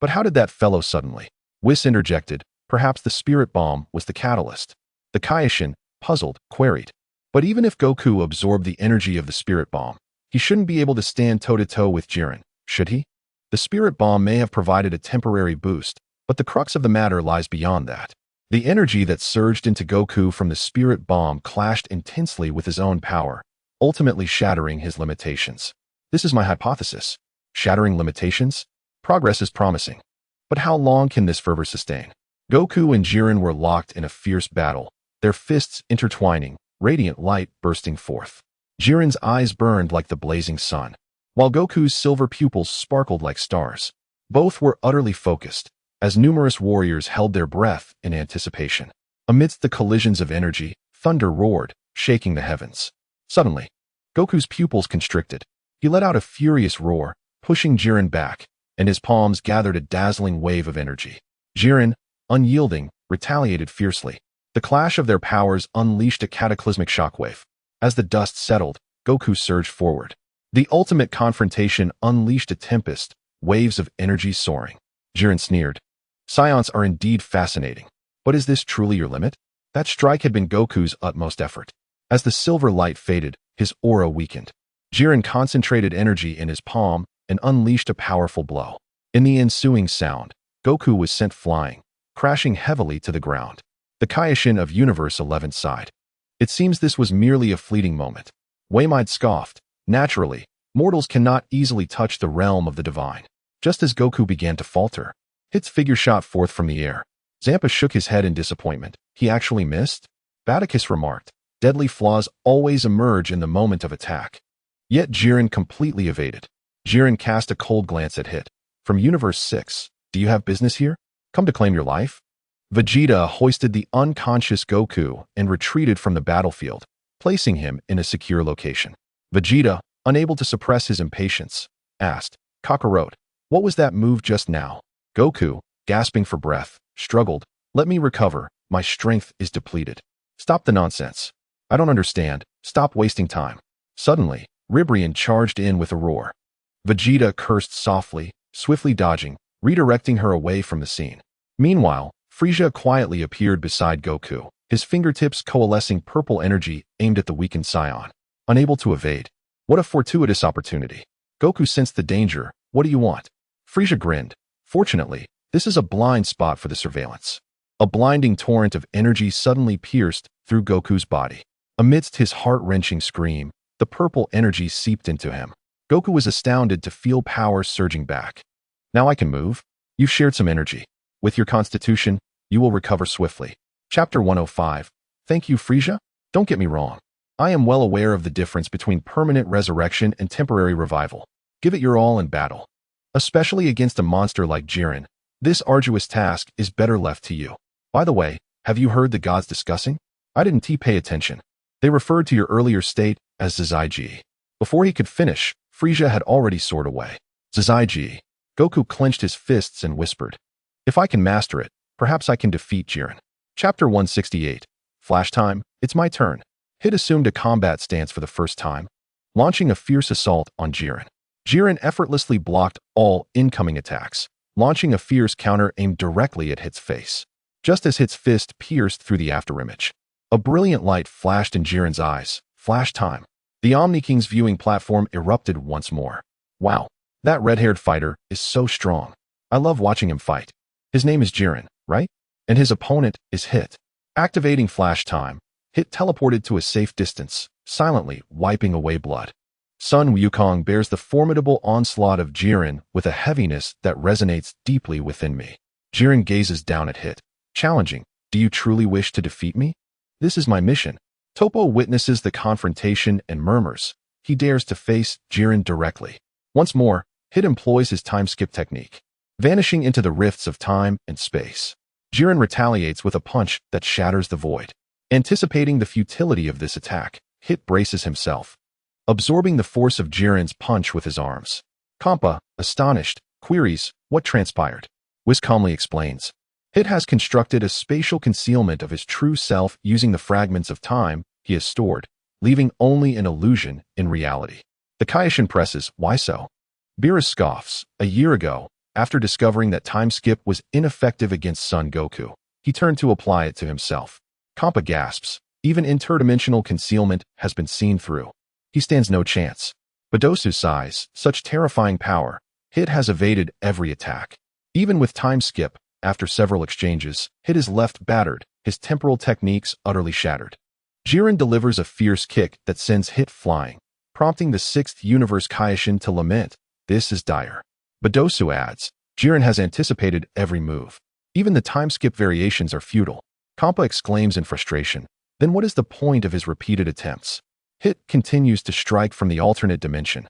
But how did that fellow suddenly? Whis interjected. Perhaps the spirit bomb was the catalyst. The Kaioshin, puzzled, queried. But even if Goku absorbed the energy of the spirit bomb, he shouldn't be able to stand toe-to-toe with Jiren, should he? The spirit bomb may have provided a temporary boost, but the crux of the matter lies beyond that. The energy that surged into Goku from the spirit bomb clashed intensely with his own power, ultimately shattering his limitations. This is my hypothesis. Shattering limitations? Progress is promising. But how long can this fervor sustain? Goku and Jiren were locked in a fierce battle, their fists intertwining, radiant light bursting forth. Jiren's eyes burned like the blazing sun, while Goku's silver pupils sparkled like stars. Both were utterly focused, as numerous warriors held their breath in anticipation. Amidst the collisions of energy, thunder roared, shaking the heavens. Suddenly, Goku's pupils constricted. He let out a furious roar, pushing Jiren back, and his palms gathered a dazzling wave of energy. Jiren, unyielding, retaliated fiercely. The clash of their powers unleashed a cataclysmic shockwave. As the dust settled, Goku surged forward. The ultimate confrontation unleashed a tempest, waves of energy soaring. Jiren sneered. Saiyans are indeed fascinating. But is this truly your limit? That strike had been Goku's utmost effort. As the silver light faded, his aura weakened. Jiren concentrated energy in his palm and unleashed a powerful blow. In the ensuing sound, Goku was sent flying, crashing heavily to the ground. The Kaioshin of Universe 11 sighed. It seems this was merely a fleeting moment. Waymide scoffed. Naturally, mortals cannot easily touch the realm of the divine. Just as Goku began to falter, Hit's figure shot forth from the air. Zampa shook his head in disappointment. He actually missed? Batticus remarked. Deadly flaws always emerge in the moment of attack. Yet Jiren completely evaded. Jiren cast a cold glance at Hit. From Universe 6, do you have business here? Come to claim your life? Vegeta hoisted the unconscious Goku and retreated from the battlefield, placing him in a secure location. Vegeta, unable to suppress his impatience, asked, Kakarot, what was that move just now? Goku, gasping for breath, struggled. Let me recover, my strength is depleted. Stop the nonsense. I don't understand. Stop wasting time. Suddenly, Ribrian charged in with a roar. Vegeta cursed softly, swiftly dodging, redirecting her away from the scene. Meanwhile, Frieza quietly appeared beside Goku, his fingertips coalescing purple energy aimed at the weakened Saiyan. Unable to evade. What a fortuitous opportunity. Goku sensed the danger. What do you want? Frieza grinned. Fortunately, this is a blind spot for the surveillance. A blinding torrent of energy suddenly pierced through Goku's body. Amidst his heart-wrenching scream, the purple energy seeped into him. Goku was astounded to feel power surging back. Now I can move? You've shared some energy. With your constitution, you will recover swiftly. Chapter 105. Thank you, Frieza? Don't get me wrong. I am well aware of the difference between permanent resurrection and temporary revival. Give it your all in battle. Especially against a monster like Jiren, this arduous task is better left to you. By the way, have you heard the gods discussing? I didn't pay attention. They referred to your earlier state as Zaiji. Before he could finish, Frieza had already soared away. Zaiji. Goku clenched his fists and whispered. If I can master it, perhaps I can defeat Jiren. Chapter 168. Flash time, it's my turn. Hit assumed a combat stance for the first time, launching a fierce assault on Jiren. Jiren effortlessly blocked all incoming attacks, launching a fierce counter aimed directly at Hit's face. Just as Hit's fist pierced through the afterimage, a brilliant light flashed in Jiren's eyes. Flash time. The Omni King's viewing platform erupted once more. Wow, that red-haired fighter is so strong. I love watching him fight. His name is Jiren, right? And his opponent is Hit. Activating flash time, Hit teleported to a safe distance, silently wiping away blood. Sun Wukong bears the formidable onslaught of Jiren with a heaviness that resonates deeply within me. Jiren gazes down at Hit, challenging, do you truly wish to defeat me? This is my mission. Toppo witnesses the confrontation and murmurs. He dares to face Jiren directly. Once more, Hit employs his time skip technique, vanishing into the rifts of time and space. Jiren retaliates with a punch that shatters the void. Anticipating the futility of this attack, Hit braces himself, absorbing the force of Jiren's punch with his arms. Kampa, astonished, queries, what transpired? Whis calmly explains. Hit has constructed a spatial concealment of his true self using the fragments of time he has stored, leaving only an illusion in reality. The Kaioshin presses, why so? Beerus scoffs. A year ago, after discovering that time skip was ineffective against Son Goku, he turned to apply it to himself. Kampa gasps. Even interdimensional concealment has been seen through. He stands no chance. Badosu sighs. Such terrifying power. Hit has evaded every attack. Even with time skip, after several exchanges, Hit is left battered, his temporal techniques utterly shattered. Jiren delivers a fierce kick that sends Hit flying, prompting the 6th universe Kaioshin to lament. This is dire. Badosu adds, Jiren has anticipated every move. Even the time skip variations are futile. Kampa exclaims in frustration. Then what is the point of his repeated attempts? Hit continues to strike from the alternate dimension.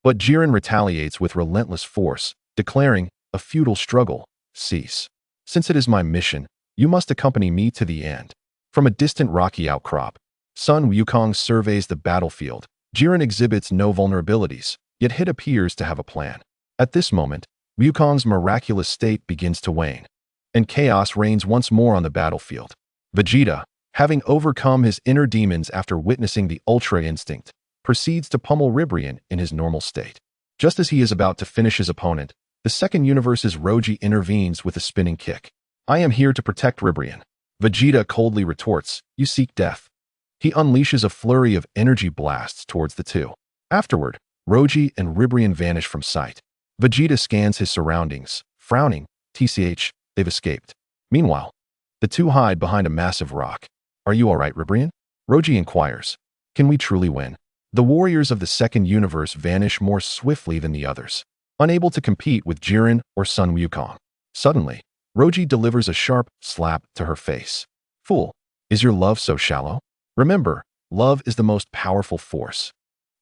But Jiren retaliates with relentless force, declaring, a futile struggle, cease. Since it is my mission, you must accompany me to the end. From a distant rocky outcrop, Sun Wukong surveys the battlefield. Jiren exhibits no vulnerabilities, yet Hit appears to have a plan. At this moment, Wukong's miraculous state begins to wane, and chaos reigns once more on the battlefield. Vegeta, having overcome his inner demons after witnessing the Ultra Instinct, proceeds to pummel Ribrian in his normal state. Just as he is about to finish his opponent, the second universe's Roji intervenes with a spinning kick. I am here to protect Ribrian. Vegeta coldly retorts, you seek death. He unleashes a flurry of energy blasts towards the two. Afterward, Roji and Ribrian vanish from sight. Vegeta scans his surroundings, frowning, TCH, they've escaped. Meanwhile, the two hide behind a massive rock. Are you alright, Ribrian? Roji inquires. Can we truly win? The warriors of the second universe vanish more swiftly than the others, unable to compete with Jiren or Sun Wukong. Suddenly, Roji delivers a sharp slap to her face. Fool, is your love so shallow? Remember, love is the most powerful force.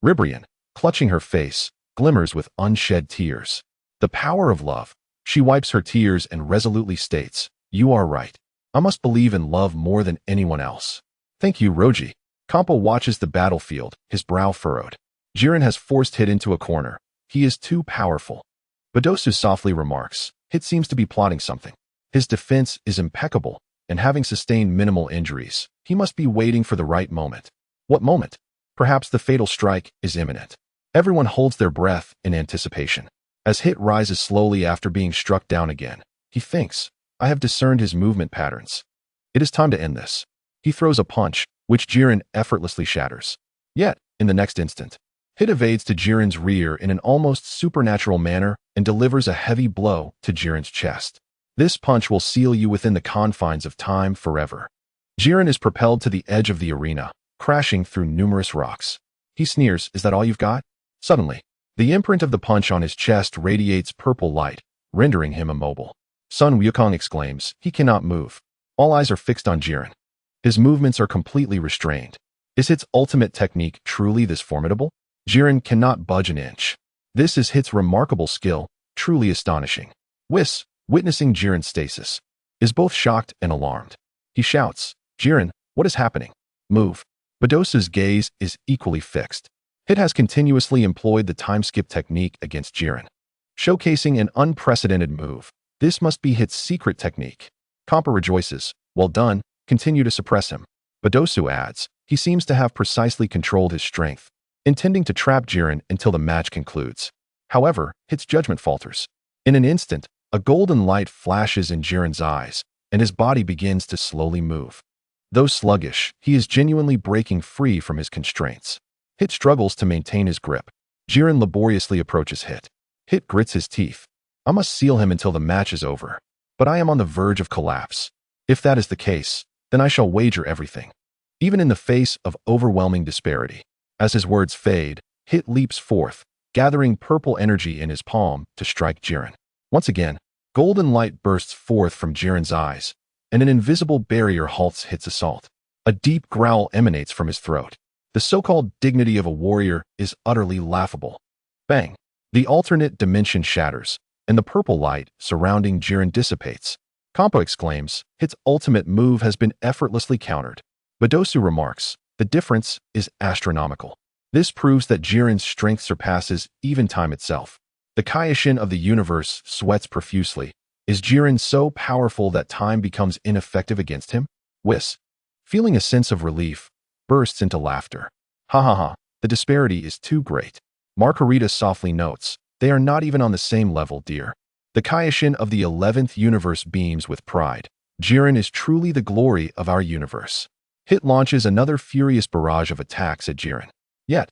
Ribrian, clutching her face, glimmers with unshed tears. The power of love. She wipes her tears and resolutely states, you are right. I must believe in love more than anyone else. Thank you, Roji. Kampa watches the battlefield, his brow furrowed. Jiren has forced Hit into a corner. He is too powerful. Badosu softly remarks, Hit seems to be plotting something. His defense is impeccable, and having sustained minimal injuries, he must be waiting for the right moment. What moment? Perhaps the fatal strike is imminent. Everyone holds their breath in anticipation. As Hit rises slowly after being struck down again, he thinks, I have discerned his movement patterns. It is time to end this. He throws a punch, which Jiren effortlessly shatters. Yet, in the next instant, Hit evades to Jiren's rear in an almost supernatural manner and delivers a heavy blow to Jiren's chest. This punch will seal you within the confines of time forever. Jiren is propelled to the edge of the arena, crashing through numerous rocks. He sneers, "Is that all you've got?" Suddenly, the imprint of the punch on his chest radiates purple light, rendering him immobile. Sun Wukong exclaims, he cannot move. All eyes are fixed on Jiren. His movements are completely restrained. Is Hit's ultimate technique truly this formidable? Jiren cannot budge an inch. This is Hit's remarkable skill, truly astonishing. Whis, witnessing Jiren's stasis, is both shocked and alarmed. He shouts, "Jiren, what is happening? Move." Badosu's gaze is equally fixed. Hit has continuously employed the time skip technique against Jiren, showcasing an unprecedented move. This must be Hit's secret technique. Kampa rejoices. Well done, continue to suppress him. Badosu adds, he seems to have precisely controlled his strength, intending to trap Jiren until the match concludes. However, Hit's judgment falters. In an instant, a golden light flashes in Jiren's eyes, and his body begins to slowly move. Though sluggish, he is genuinely breaking free from his constraints. Hit struggles to maintain his grip. Jiren laboriously approaches Hit. Hit grits his teeth. I must seal him until the match is over. But I am on the verge of collapse. If that is the case, then I shall wager everything. Even in the face of overwhelming disparity. As his words fade, Hit leaps forth, gathering purple energy in his palm to strike Jiren. Once again, golden light bursts forth from Jiren's eyes, and an invisible barrier halts Hit's assault. A deep growl emanates from his throat. The so-called dignity of a warrior is utterly laughable. Bang! The alternate dimension shatters, and the purple light surrounding Jiren dissipates. Kampa exclaims, Hit's ultimate move has been effortlessly countered. Badosu remarks, the difference is astronomical. This proves that Jiren's strength surpasses even time itself. The Kaioshin of the universe sweats profusely. Is Jiren so powerful that time becomes ineffective against him? Whis, feeling a sense of relief, bursts into laughter. Ha ha ha, the disparity is too great. Margarita softly notes, they are not even on the same level, dear. The Kaioshin of the 11th universe beams with pride. Jiren is truly the glory of our universe. Hit launches another furious barrage of attacks at Jiren. Yet,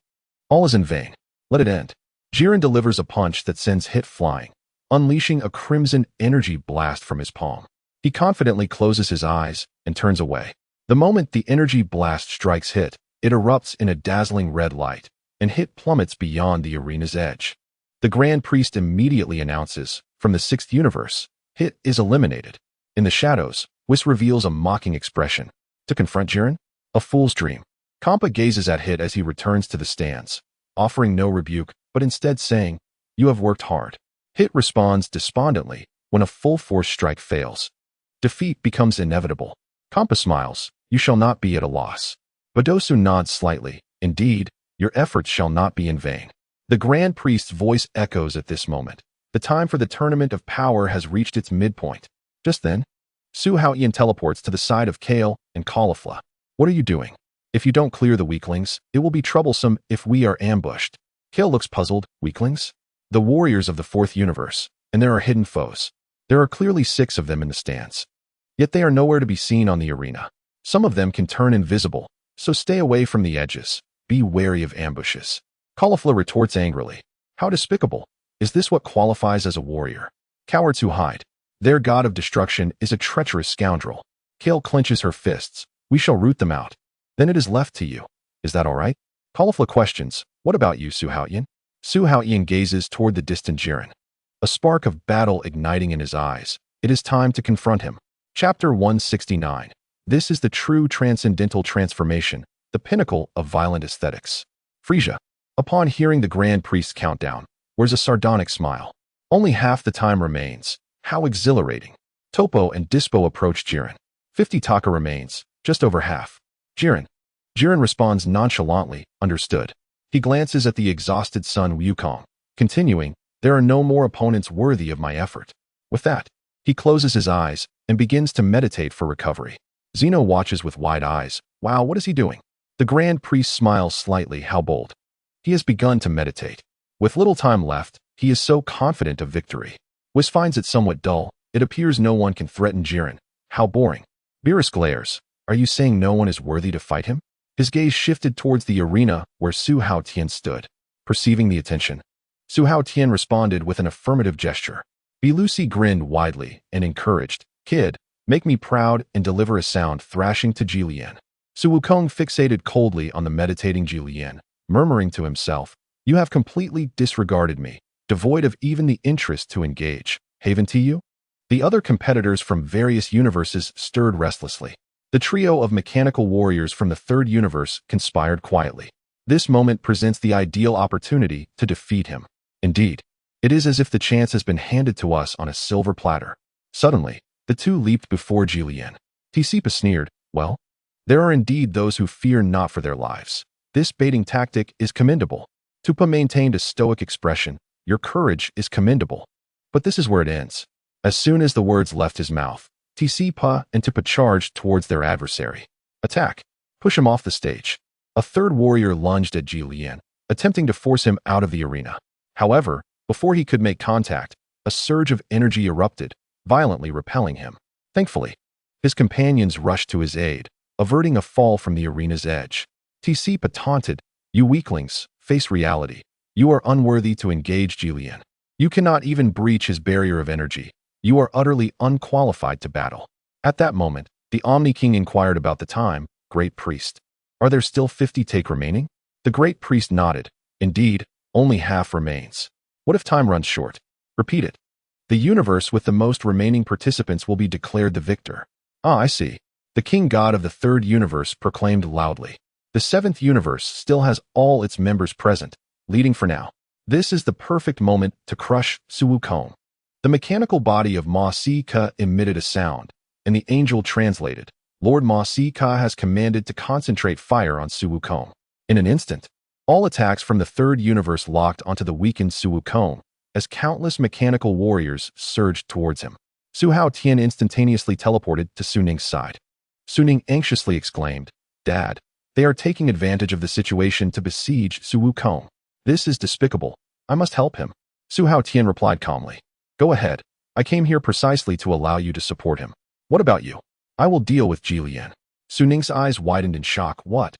all is in vain. Let it end. Jiren delivers a punch that sends Hit flying, unleashing a crimson energy blast from his palm. He confidently closes his eyes and turns away. The moment the energy blast strikes Hit, it erupts in a dazzling red light, and Hit plummets beyond the arena's edge. The Grand Priest immediately announces, from the 6th universe, Hit is eliminated. In the shadows, Whis reveals a mocking expression. To confront Jiren? A fool's dream. Kampa gazes at Hit as he returns to the stands, offering no rebuke, but instead saying, you have worked hard. Hit responds despondently when a full-force strike fails. Defeat becomes inevitable. Kampa smiles, you shall not be at a loss. Badosu nods slightly. Indeed, your efforts shall not be in vain. The Grand Priest's voice echoes at this moment. The time for the Tournament of Power has reached its midpoint. Just then, Su Haotian teleports to the side of Kale and Caulifla. What are you doing? If you don't clear the weaklings, it will be troublesome if we are ambushed. Kale looks puzzled. Weaklings? The warriors of the 4th universe, and there are hidden foes. There are clearly 6 of them in the stands. Yet they are nowhere to be seen on the arena. Some of them can turn invisible, so stay away from the edges. Be wary of ambushes. Caulifla retorts angrily. How despicable. Is this what qualifies as a warrior? Cowards who hide. Their god of destruction is a treacherous scoundrel. Kale clenches her fists. We shall root them out. Then it is left to you. Is that all right? Caulifla questions. What about you, Su Haotian? Su Haotian gazes toward the distant Jiren. A spark of battle igniting in his eyes. It is time to confront him. Chapter 169. This is the true transcendental transformation, the pinnacle of violent aesthetics. Frisia, upon hearing the Grand Priest's countdown, wears a sardonic smile. Only half the time remains. How exhilarating. Topo and Dispo approach Jiren. 50 Taka remains, just over half. Jiren. Jiren responds nonchalantly, understood. He glances at the exhausted Sun Wukong, continuing, there are no more opponents worthy of my effort. With that, he closes his eyes and begins to meditate for recovery. Zeno watches with wide eyes. Wow, what is he doing? The Grand Priest smiles slightly. How bold. He has begun to meditate. With little time left, he is so confident of victory. Whis finds it somewhat dull. It appears no one can threaten Jiren. How boring. Beerus glares. Are you saying no one is worthy to fight him? His gaze shifted towards the arena where Su Haotian stood. Perceiving the attention, Su Haotian responded with an affirmative gesture. Belusi grinned widely and encouraged. Kid, make me proud and deliver a sound thrashing to Jillian. Su Wukong fixated coldly on the meditating Jillian, murmuring to himself, you have completely disregarded me, devoid of even the interest to engage. Haven to you? The other competitors from various universes stirred restlessly. The trio of mechanical warriors from the third universe conspired quietly. This moment presents the ideal opportunity to defeat him. Indeed, it is as if the chance has been handed to us on a silver platter. Suddenly, the two leaped before Jillian. Tisipa sneered, well, there are indeed those who fear not for their lives. This baiting tactic is commendable. Tupa maintained a stoic expression. Your courage is commendable. But this is where it ends. As soon as the words left his mouth, Tisipa and Tupa charged towards their adversary. Attack. Push him off the stage. A third warrior lunged at Jillian, attempting to force him out of the arena. However, before he could make contact, a surge of energy erupted, violently repelling him. Thankfully, his companions rushed to his aid, averting a fall from the arena's edge. Tisipa taunted, you weaklings, face reality. You are unworthy to engage Jillian. You cannot even breach his barrier of energy. You are utterly unqualified to battle. At that moment, the Omni King inquired about the time. Great Priest, are there still 50 take remaining? The Great Priest nodded. Indeed, only half remains. What if time runs short? Repeat it. The universe with the most remaining participants will be declared the victor. Ah, I see. The King God of the third universe proclaimed loudly. The seventh universe still has all its members present, leading for now. This is the perfect moment to crush Su Wukong. The mechanical body of Ma Si Ka emitted a sound, and the angel translated, Lord Ma Si Ka has commanded to concentrate fire on Su Wukong. In an instant, all attacks from the third universe locked onto the weakened Su Wukong, as countless mechanical warriors surged towards him. Su Haotian instantaneously teleported to Su Ning's side. Su Ning anxiously exclaimed, Dad, they are taking advantage of the situation to besiege Su Wukong. This is despicable. I must help him. Su Haotian replied calmly. Go ahead. I came here precisely to allow you to support him. What about you? I will deal with Jillian. Su Ning's eyes widened in shock. What?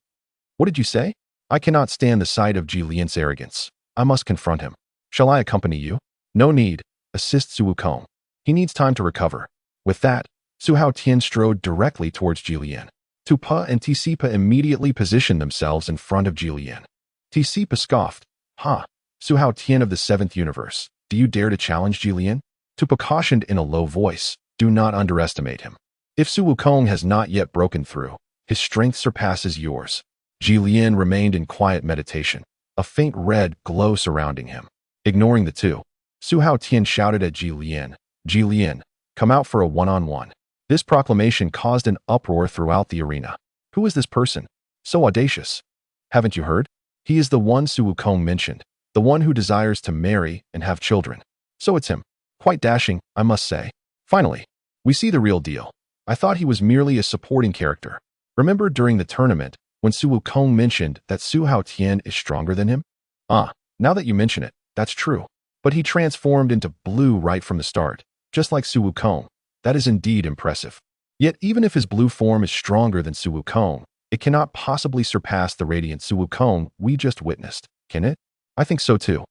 What did you say? I cannot stand the sight of Jillian's arrogance. I must confront him. Shall I accompany you? No need. Assist Su Wukong. He needs time to recover. With that, Su Haotian strode directly towards Jillian. Tupa and Tisipa immediately positioned themselves in front of Jillian. Tisipa scoffed. Ha! Su Haotian of the seventh universe. Do you dare to challenge Jillian? Tupa cautioned in a low voice. Do not underestimate him. If Su Wukong has not yet broken through, his strength surpasses yours. Jillian remained in quiet meditation, a faint red glow surrounding him. Ignoring the two, Su Haotian shouted at Jillian, Jillian, come out for a one-on-one. This proclamation caused an uproar throughout the arena. Who is this person? So audacious. Haven't you heard? He is the one Su Wukong mentioned, the one who desires to marry and have children. So it's him. Quite dashing, I must say. Finally, we see the real deal. I thought he was merely a supporting character. Remember during the tournament, when Su Wukong mentioned that Su Haotian is stronger than him? Ah, now that you mention it, that's true. But he transformed into blue right from the start, just like Su Wukong. That is indeed impressive. Yet even if his blue form is stronger than Su Wukong, it cannot possibly surpass the radiant Su Wukong we just witnessed, can it? I think so too.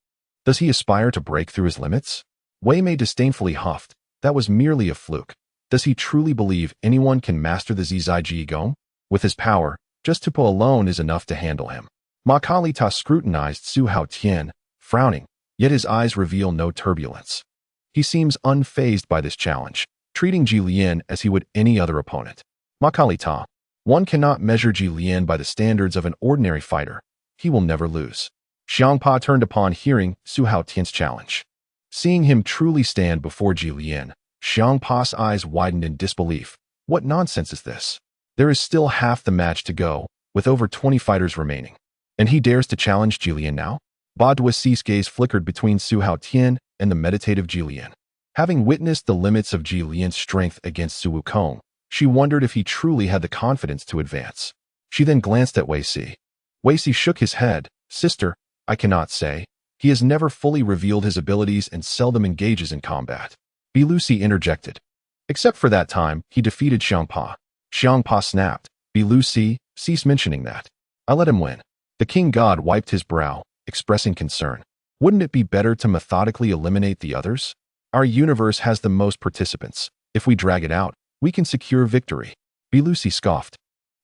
Does he aspire to break through his limits? Wei Mei disdainfully huffed. That was merely a fluke. Does he truly believe anyone can master the Zizai Ji Gong? With his power, just Tupo alone is enough to handle him. Ma Kalita scrutinized Su Haotian, frowning, yet his eyes reveal no turbulence. He seems unfazed by this challenge, treating Jillian as he would any other opponent. Ma Kalita, one cannot measure Jillian by the standards of an ordinary fighter. He will never lose. Xiangpa turned upon hearing Su Haotian's challenge. Seeing him truly stand before Jillian, Xiangpa's eyes widened in disbelief. What nonsense is this? There is still half the match to go, with over 20 fighters remaining. And he dares to challenge Jillian now? Ba Duasi's gaze flickered between Su Haotian and the meditative Jillian. Having witnessed the limits of Jillian's strength against Su Wukong, she wondered if he truly had the confidence to advance. She then glanced at Wei Si. Wei Si shook his head. Sister, I cannot say. He has never fully revealed his abilities and seldom engages in combat. Lucy interjected. Except for that time, he defeated Xiangpa. Xiangpa snapped. Lucy, cease mentioning that. I let him win. The king god wiped his brow, expressing concern. Wouldn't it be better to methodically eliminate the others? Our universe has the most participants. If we drag it out, we can secure victory. Lucy scoffed.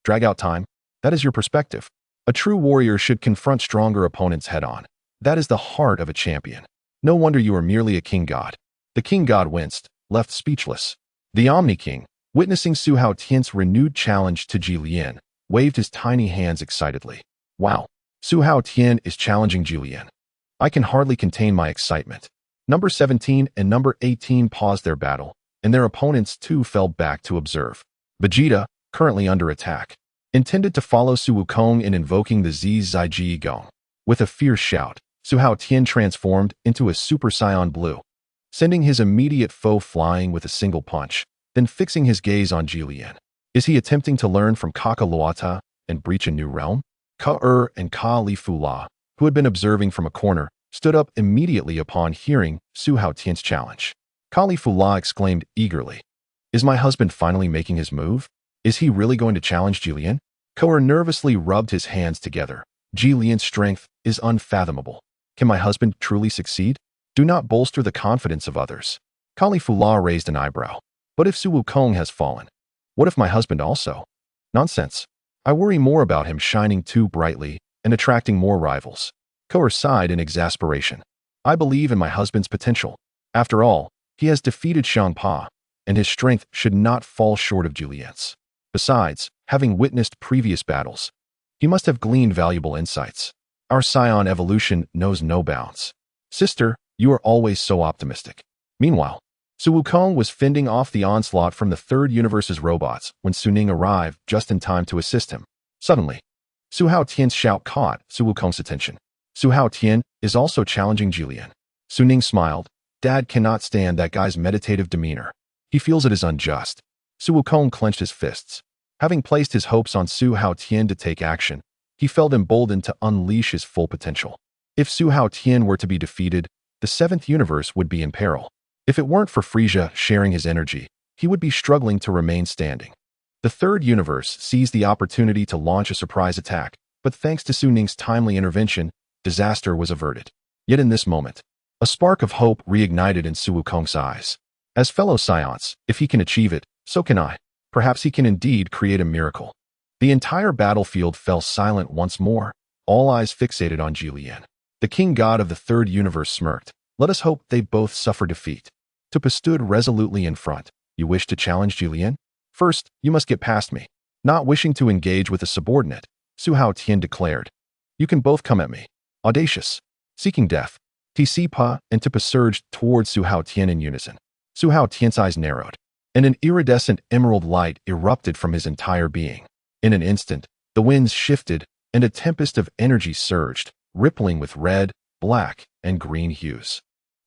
Drag out time? That is your perspective. A true warrior should confront stronger opponents head-on. That is the heart of a champion. No wonder you are merely a king god. The king god winced, left speechless. The Omni King, witnessing Su Haotian's renewed challenge to Jilin, waved his tiny hands excitedly. Wow, Su Haotian is challenging Jilin. I can hardly contain my excitement. Number 17 and number 18 paused their battle, and their opponents too fell back to observe. Vegeta, currently under attack, intended to follow Su Wukong in invoking the Zai Ji Gong. With a fierce shout, Su Haotian transformed into a Super Saiyan Blue, sending his immediate foe flying with a single punch, then fixing his gaze on Jilin. Is he attempting to learn from Kaka Luata and breach a new realm? Ka and Ka Li Fula, who had been observing from a corner, stood up immediately upon hearing Su Haotian's challenge. Ka Li Fula exclaimed eagerly, "Is my husband finally making his move? Is he really going to challenge Jilin?" Ka nervously rubbed his hands together. Jilin's strength is unfathomable. Can my husband truly succeed? Do not bolster the confidence of others. Ka Li Fula raised an eyebrow. But if Su Wukong has fallen, what if my husband also? Nonsense. I worry more about him shining too brightly and attracting more rivals. Ka sighed in exasperation. I believe in my husband's potential. After all, he has defeated Xiangpa, and his strength should not fall short of Jilin's. Besides, having witnessed previous battles, he must have gleaned valuable insights. Our Saiyan evolution knows no bounds. Sister, you are always so optimistic. Meanwhile, Su Wukong was fending off the onslaught from the Third Universe's robots when Su Ning arrived just in time to assist him. Suddenly, Su Haotian's shout caught Su Wukong's attention. Su Haotian is also challenging Jilin. Su Ning smiled. Dad cannot stand that guy's meditative demeanor. He feels it is unjust. Su Wukong clenched his fists. Having placed his hopes on Su Haotian to take action, he felt emboldened to unleash his full potential. If Su Haotian were to be defeated, the Seventh Universe would be in peril. If it weren't for Frieza sharing his energy, he would be struggling to remain standing. The Third Universe seized the opportunity to launch a surprise attack, but thanks to Su Ning's timely intervention, disaster was averted. Yet in this moment, a spark of hope reignited in Su Wukong's eyes. As fellow Saiyans, if he can achieve it, so can I. Perhaps he can indeed create a miracle. The entire battlefield fell silent once more, all eyes fixated on Jilin. The king god of the Third Universe smirked. Let us hope they both suffer defeat. Tuppa stood resolutely in front. You wish to challenge Jilin? First, you must get past me. Not wishing to engage with a subordinate, Su Haotian declared. You can both come at me. Audacious. Seeking death. Tcpa and Tuppa surged towards Su Haotian in unison. Su Haotian's eyes narrowed, and an iridescent emerald light erupted from his entire being. In an instant, the winds shifted, and a tempest of energy surged, rippling with red, black, and green hues.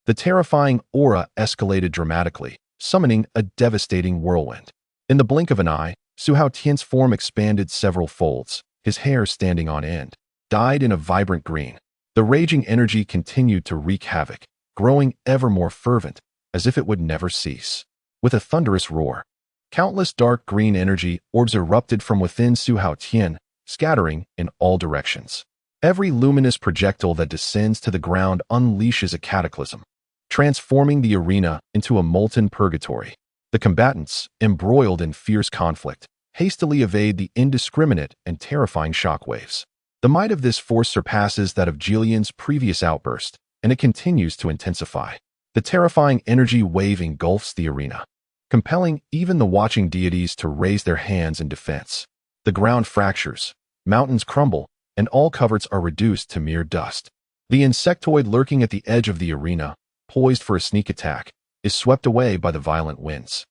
The terrifying aura escalated dramatically, summoning a devastating whirlwind. In the blink of an eye, Su Haotian's form expanded several folds, his hair standing on end, dyed in a vibrant green. The raging energy continued to wreak havoc, growing ever more fervent, as if it would never cease. With a thunderous roar, countless dark green energy orbs erupted from within Su Haotian, scattering in all directions. Every luminous projectile that descends to the ground unleashes a cataclysm, transforming the arena into a molten purgatory. The combatants, embroiled in fierce conflict, hastily evade the indiscriminate and terrifying shockwaves. The might of this force surpasses that of Jilin's previous outburst, and it continues to intensify. The terrifying energy wave engulfs the arena, compelling even the watching deities to raise their hands in defense. The ground fractures, mountains crumble, and all coverts are reduced to mere dust. The insectoid lurking at the edge of the arena, poised for a sneak attack, is swept away by the violent winds.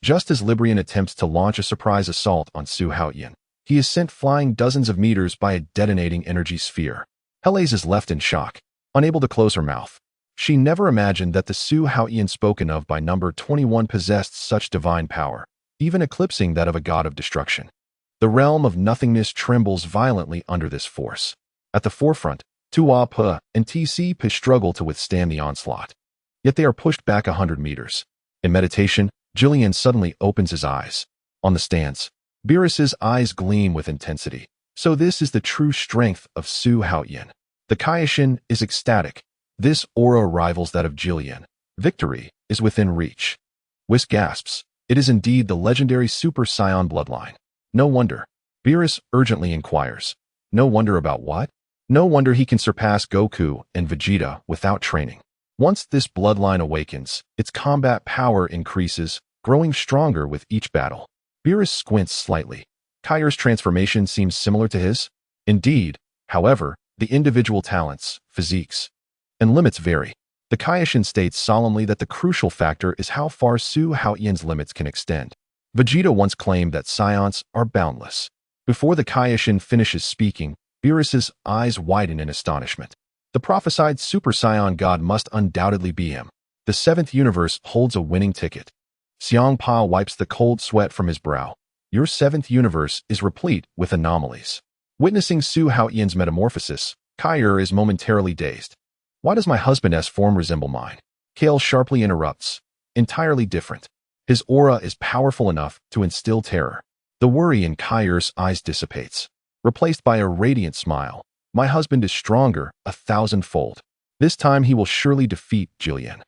Just as Librian attempts to launch a surprise assault on Su Haotian, he is sent flying dozens of meters by a detonating energy sphere. Helaze is left in shock, unable to close her mouth. She never imagined that the Su Haotian spoken of by number 21 possessed such divine power, even eclipsing that of a god of destruction. The realm of nothingness trembles violently under this force. At the forefront, Tuapa and Tcpa struggle to withstand the onslaught. Yet they are pushed back 100 meters. In meditation, Jillian suddenly opens his eyes. On the stance, Beerus's eyes gleam with intensity. So this is the true strength of Su Haotian. The Kaioshin is ecstatic. This aura rivals that of Jillian. Victory is within reach. Whis gasps. It is indeed the legendary Super Saiyan bloodline. No wonder. Beerus urgently inquires. No wonder about what? No wonder he can surpass Goku and Vegeta without training. Once this bloodline awakens, its combat power increases, growing stronger with each battle. Beerus squints slightly. Kaior's transformation seems similar to his. Indeed, however, the individual talents, physiques, and limits vary. The Kaioshin states solemnly that the crucial factor is how far Su Haotian's limits can extend. Vegeta once claimed that Saiyans are boundless. Before the Kaioshin finishes speaking, Beerus's eyes widen in astonishment. The prophesied Super Saiyan God must undoubtedly be him. The seventh universe holds a winning ticket. Xiang Pa wipes the cold sweat from his brow. Your seventh universe is replete with anomalies. Witnessing Su Haotian's metamorphosis, Kaior is momentarily dazed. Why does my husband's form resemble mine? Kale sharply interrupts. Entirely different. His aura is powerful enough to instill terror. The worry in Kaior's eyes dissipates, replaced by a radiant smile. My husband is stronger 1,000-fold. This time he will surely defeat Jillian.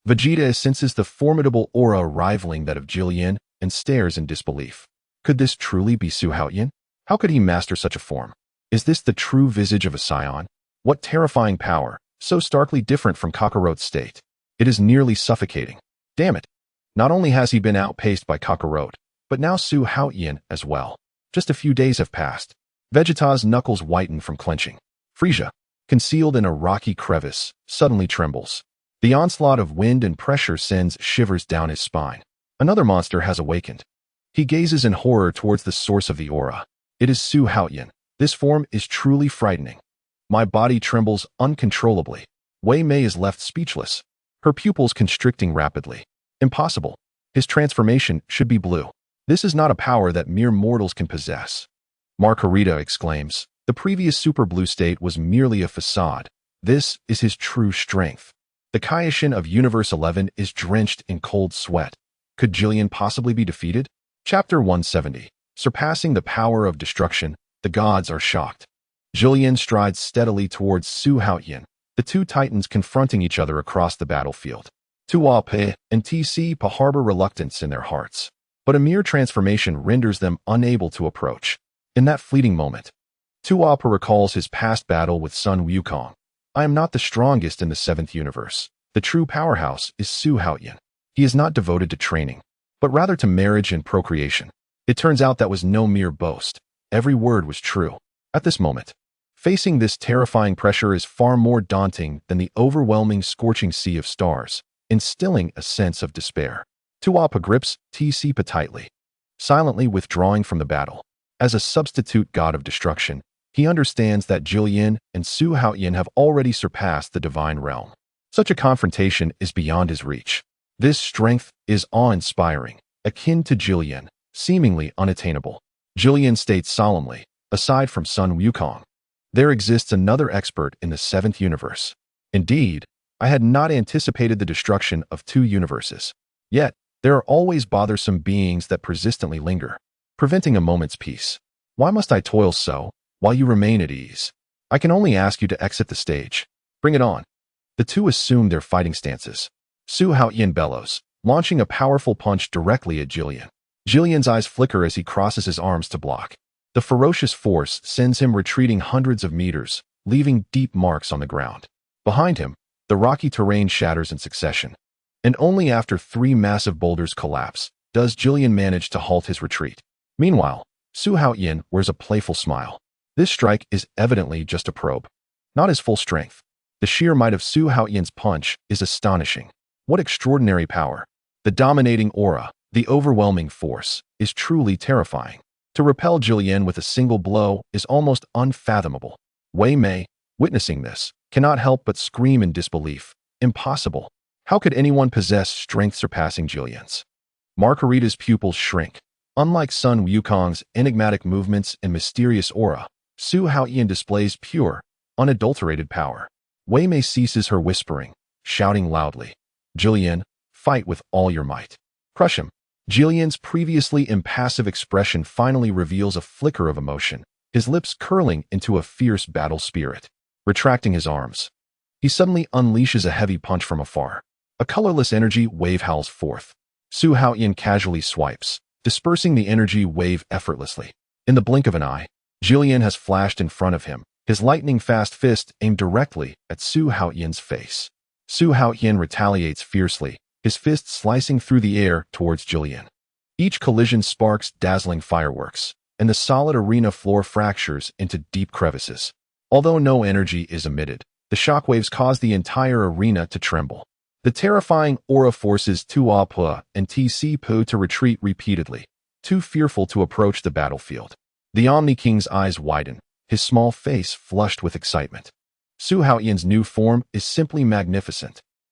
Vegeta senses the formidable aura rivaling that of Jillian and stares in disbelief. Could this truly be Su Haotian? How could he master such a form? Is this the true visage of a Saiyan? What terrifying power, so starkly different from Kakarot's state. It is nearly suffocating. Damn it. Not only has he been outpaced by Kakarot, but now Su Haotian as well. Just a few days have passed. Vegeta's knuckles whiten from clenching. Frieza, concealed in a rocky crevice, suddenly trembles. The onslaught of wind and pressure sends shivers down his spine. Another monster has awakened. He gazes in horror towards the source of the aura. It is Su Haotian. This form is truly frightening. My body trembles uncontrollably. Wei Mei is left speechless, her pupils constricting rapidly. Impossible. His transformation should be blue. This is not a power that mere mortals can possess. Margarita exclaims, the previous super blue state was merely a facade. This is his true strength. The Kaioshin of Universe 11 is drenched in cold sweat. Could Jillian possibly be defeated? Chapter 170. Surpassing the power of destruction, the gods are shocked. Jillian strides steadily towards Su Haotian, the two titans confronting each other across the battlefield. Tuape and Tc Pa harbor reluctance in their hearts, but a mere transformation renders them unable to approach. In that fleeting moment, Tuapa recalls his past battle with Sun Wukong. I am not the strongest in the seventh universe. The true powerhouse is Su Haotian. He is not devoted to training, but rather to marriage and procreation. It turns out that was no mere boast. Every word was true. At this moment, facing this terrifying pressure is far more daunting than the overwhelming scorching sea of stars, instilling a sense of despair. Tuapa grips Tc Pa tightly, silently withdrawing from the battle. As a substitute god of destruction, he understands that Jillian and Su Haotian have already surpassed the divine realm. Such a confrontation is beyond his reach. This strength is awe-inspiring, akin to Jillian, seemingly unattainable. Jillian states solemnly, aside from Sun Wukong, there exists another expert in the seventh universe. Indeed, I had not anticipated the destruction of two universes. Yet, there are always bothersome beings that persistently linger, preventing a moment's peace. Why must I toil so, while you remain at ease? I can only ask you to exit the stage. Bring it on. The two assume their fighting stances. Su Haotian bellows, launching a powerful punch directly at Jillian. Jillian's eyes flicker as he crosses his arms to block. The ferocious force sends him retreating hundreds of meters, leaving deep marks on the ground. Behind him, the rocky terrain shatters in succession. And only after 3 massive boulders collapse does Jillian manage to halt his retreat. Meanwhile, Su Haotian wears a playful smile. This strike is evidently just a probe, not his full strength. The sheer might of Su Haotian's punch is astonishing. What extraordinary power! The dominating aura, the overwhelming force, is truly terrifying. To repel Jillian with a single blow is almost unfathomable. Wei Mei, witnessing this, cannot help but scream in disbelief. Impossible. How could anyone possess strength surpassing Jillian's? Margarita's pupils shrink. Unlike Sun Wukong's enigmatic movements and mysterious aura, Su Haotian displays pure, unadulterated power. Wei Mei ceases her whispering, shouting loudly, Jillian, fight with all your might. Crush him. Jillian's previously impassive expression finally reveals a flicker of emotion, his lips curling into a fierce battle spirit. Retracting his arms, he suddenly unleashes a heavy punch from afar. A colorless energy wave howls forth. Su Haotian casually swipes, dispersing the energy wave effortlessly. In the blink of an eye, Jillian has flashed in front of him, his lightning-fast fist aimed directly at Su Haotian's face. Su Haotian retaliates fiercely, his fist slicing through the air towards Jillian. Each collision sparks dazzling fireworks, and the solid arena floor fractures into deep crevices. Although no energy is emitted, the shockwaves cause the entire arena to tremble. The terrifying aura forces Tuapua and Tcu to retreat repeatedly, too fearful to approach the battlefield. The Omni King's eyes widen, his small face flushed with excitement. Su Haotian's new form is simply magnificent,